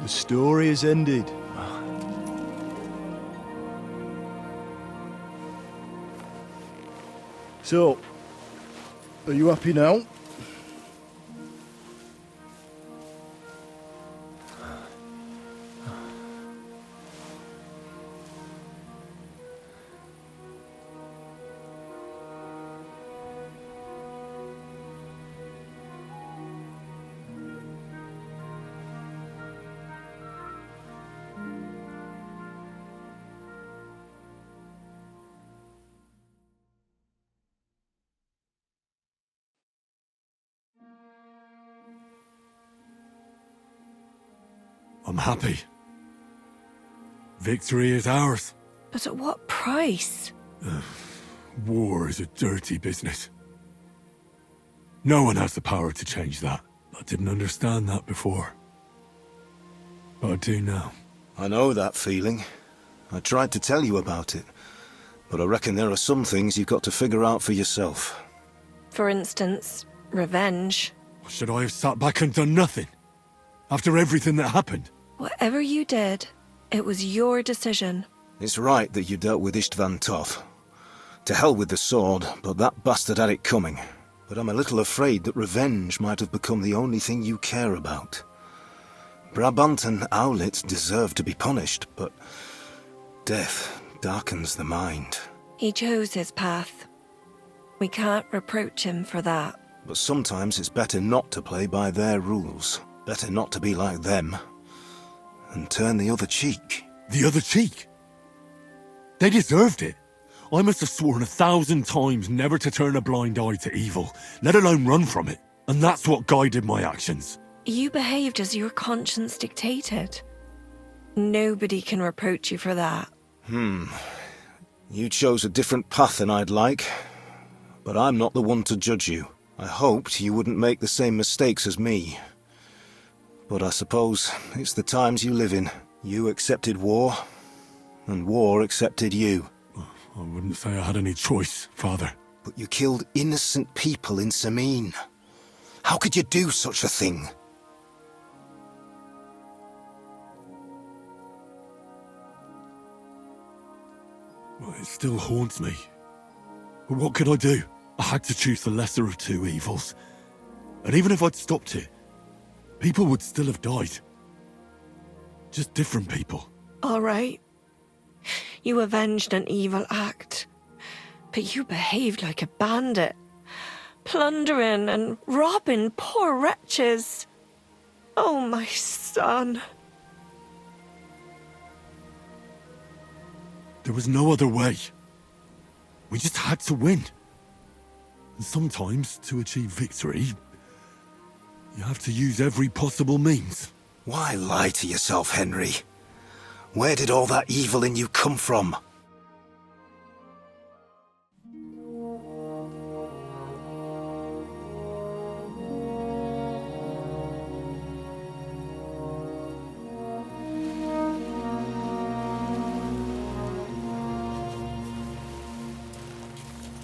The story is ended. So, are you happy now? I'm happy. Victory is ours. But at what price? War is a dirty business. No one has the power to change that. I didn't understand that before. But I do now. I know that feeling. I tried to tell you about it. But I reckon there are some things you've got to figure out for yourself. For instance, revenge. Should I have sat back and done nothing? After everything that happened? Whatever you did, it was your decision. It's right that you dealt with Istvan tough. To hell with the sword, but that bastard had it coming. But I'm a little afraid that revenge might have become the only thing you care about. Brabant and Owlitz deserve to be punished, but death darkens the mind. He chose his path. We can't reproach him for that. But sometimes it's better not to play by their rules. Better not to be like them. And turn the other cheek. The other cheek? They deserved it. I must have sworn 1,000 times never to turn a blind eye to evil, let alone run from it. And that's what guided my actions. You behaved as your conscience dictated. Nobody can reproach you for that. You chose a different path than I'd like. But I'm not the one to judge you. I hoped you wouldn't make the same mistakes as me. But I suppose it's the times you live in. You accepted war, and war accepted you. I wouldn't say I had any choice, Father. But you killed innocent people in Semine. How could you do such a thing? Well, it still haunts me. But what could I do? I had to choose the lesser of two evils. And even if I'd stopped it, people would still have died. Just different people. All right. You avenged an evil act. But you behaved like a bandit. Plundering and robbing poor wretches. Oh, my son. There was no other way. We just had to win. And sometimes, to achieve victory, you have to use every possible means. Why lie to yourself, Henry? Where did all that evil in you come from?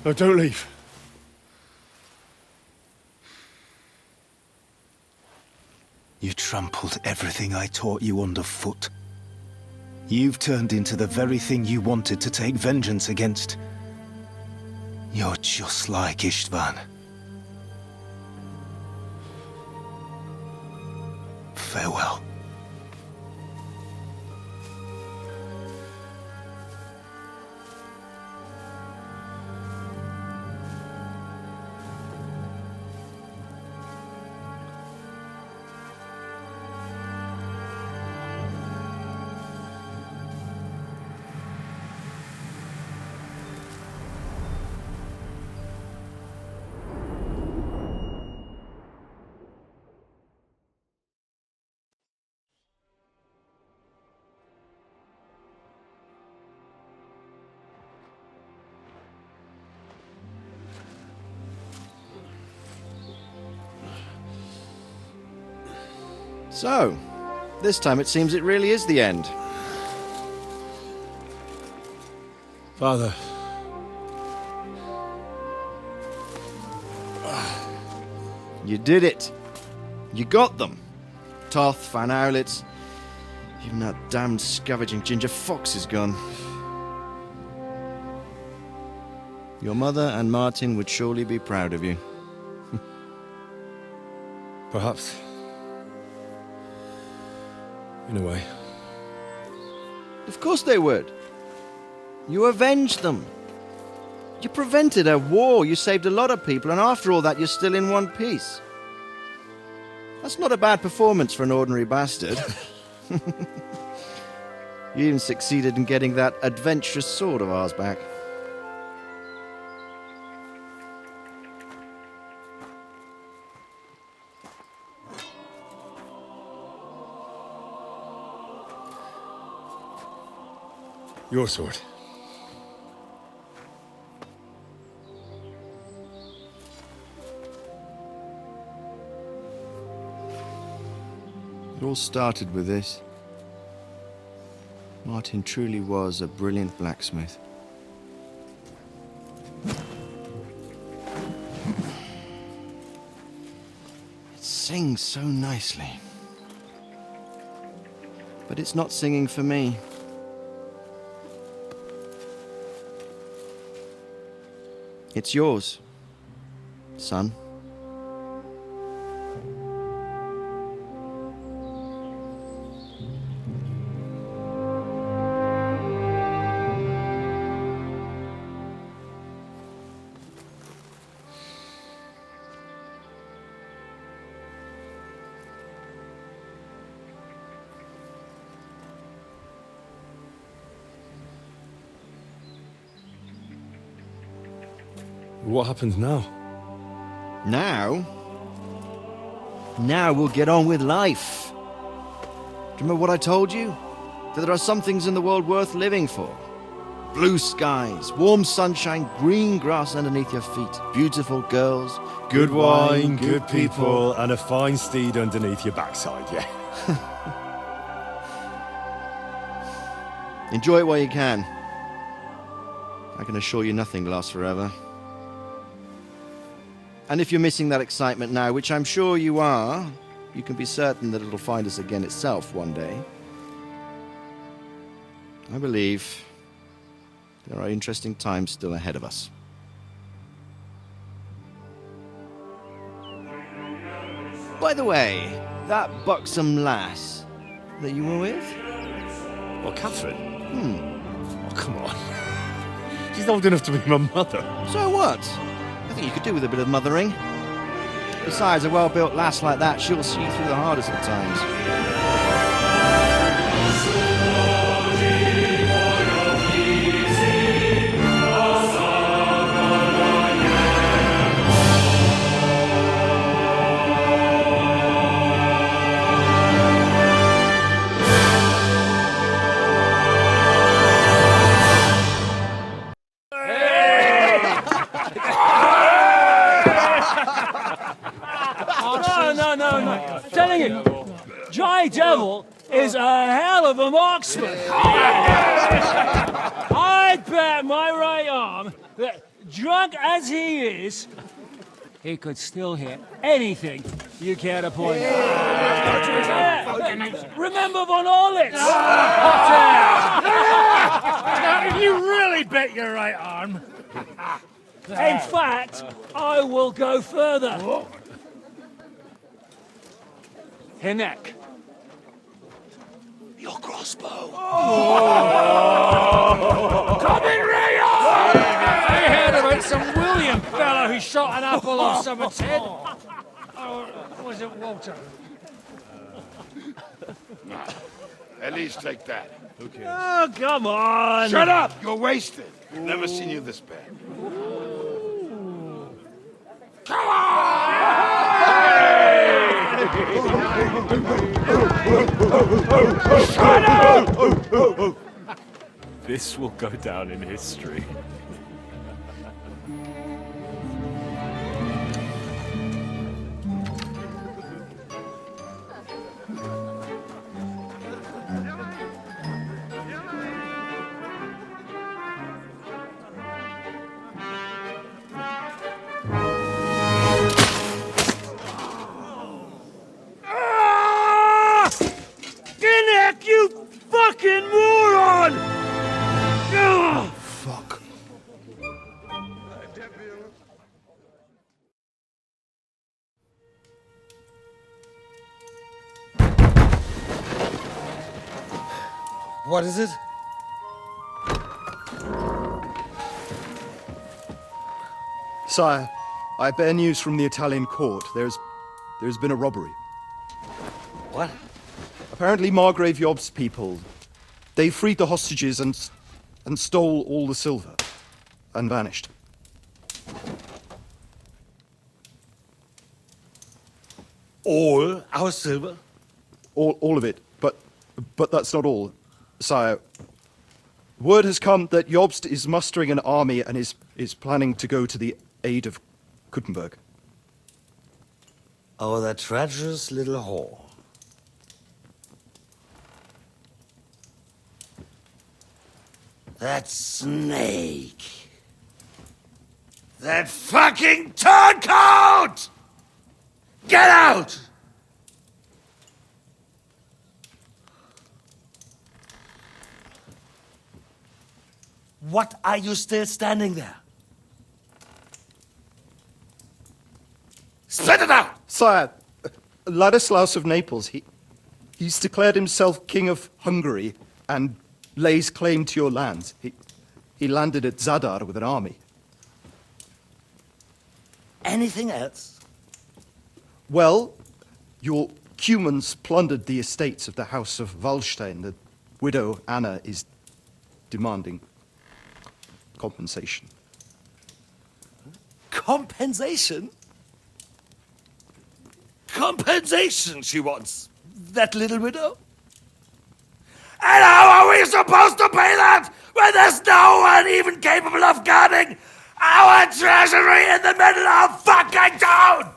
No, don't leave. You trampled everything I taught you underfoot. You've turned into the very thing you wanted to take vengeance against. You're just like Istvan. Farewell. So, this time it seems it really is the end. Father. You did it. You got them. Toth, Van Owlitz. Even that damned scavenging ginger fox is gone. Your mother and Martin would surely be proud of you. Perhaps. In a way. Of course they would. You avenged them. You prevented a war, you saved a lot of people, and after all that, you're still in one piece. That's not a bad performance for an ordinary bastard. You even succeeded in getting that adventurous sword of ours back. Your sword. It all started with this. Martin truly was a brilliant blacksmith. It sings so nicely. But it's not singing for me. It's yours, son. What happens now? Now? Now we'll get on with life. Do you remember what I told you? That there are some things in the world worth living for. Blue skies, warm sunshine, green grass underneath your feet, beautiful girls, Good wine, good people, and a fine steed underneath your backside, yeah. Enjoy it while you can. I can assure you nothing lasts forever. And if you're missing that excitement now, which I'm sure you are, you can be certain that it'll find us again itself one day. I believe there are interesting times still ahead of us. By the way, that buxom lass that you were with? What, Catherine? Oh, come on. She's old enough to be my mother. So what? I think you could do with a bit of mothering. Besides, a well-built lass like that, she'll see you through the hardest of times. No. Telling you, Dry Devil is a hell of a marksman. I'd bet my right arm that, drunk as he is, he could still hit anything you care to point out. Remember Von Orlitz? Now, you really bet your right arm. In fact, I will go further. Her neck. Your crossbow. Come in, Rio! I heard about some William fellow who shot an apple off someone's head. Or was it Walter? At least take that. Okay. Oh, come on! Shut up! You're wasted. Never seen you this bad. Come on! Shut up! This will go down in history. You fucking moron! Fuck. What is it? Sire, I bear news from the Italian court. There's been a robbery. What? Apparently Margrave Yob's people, they freed the hostages and stole all the silver and vanished. All our silver? All of it, but that's not all, sire. Word has come that Jobst is mustering an army and is planning to go to the aid of Kuttenberg. Oh, that treacherous little whore. That snake. That fucking turncoat! Get out! What are you still standing there? Spit it out! Sire, Ladislaus of Naples, he's declared himself King of Hungary and lays claim to your lands. He landed at Zadar with an army. Anything else? Well, your Cumans plundered the estates of the House of Wallstein. The widow Anna is demanding compensation. Compensation? Compensation she wants. That little widow? And how are we supposed to pay that when there's no one even capable of guarding our treasury in the middle of fucking town?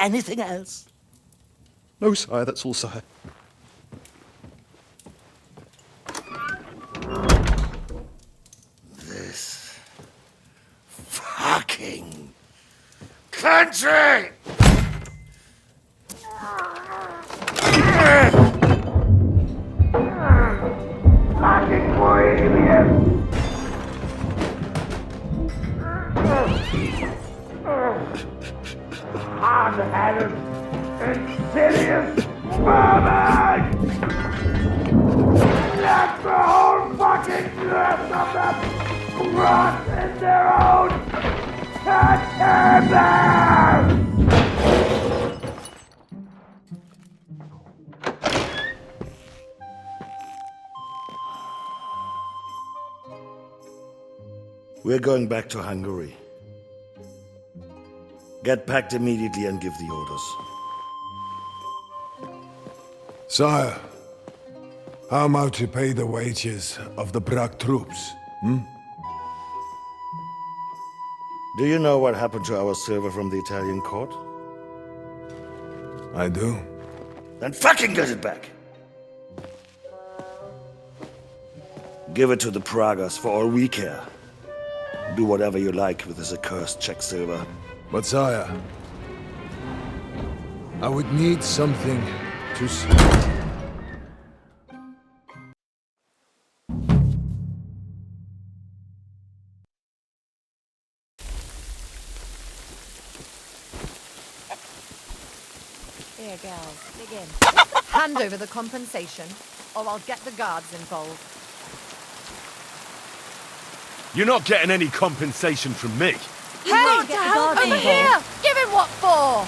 Anything else? No, sire, that's all, sire. This fucking country! Fucking Bohemian! Hard-headed, insidious vermin! Let the whole fucking rest of them rot in their own containers! We're going back to Hungary. Get packed immediately and give the orders. Sire, how am I to pay the wages of the Prague troops? Do you know what happened to our silver from the Italian court? I do. Then fucking get it back! Give it to the Pragas for all we care. Do whatever you like with this accursed Czech silver. But sire, I would need something to see. Here, girls, begin. Hand over the compensation, or I'll get the guards involved. You're not getting any compensation from me. Hey, over here! Give him what for!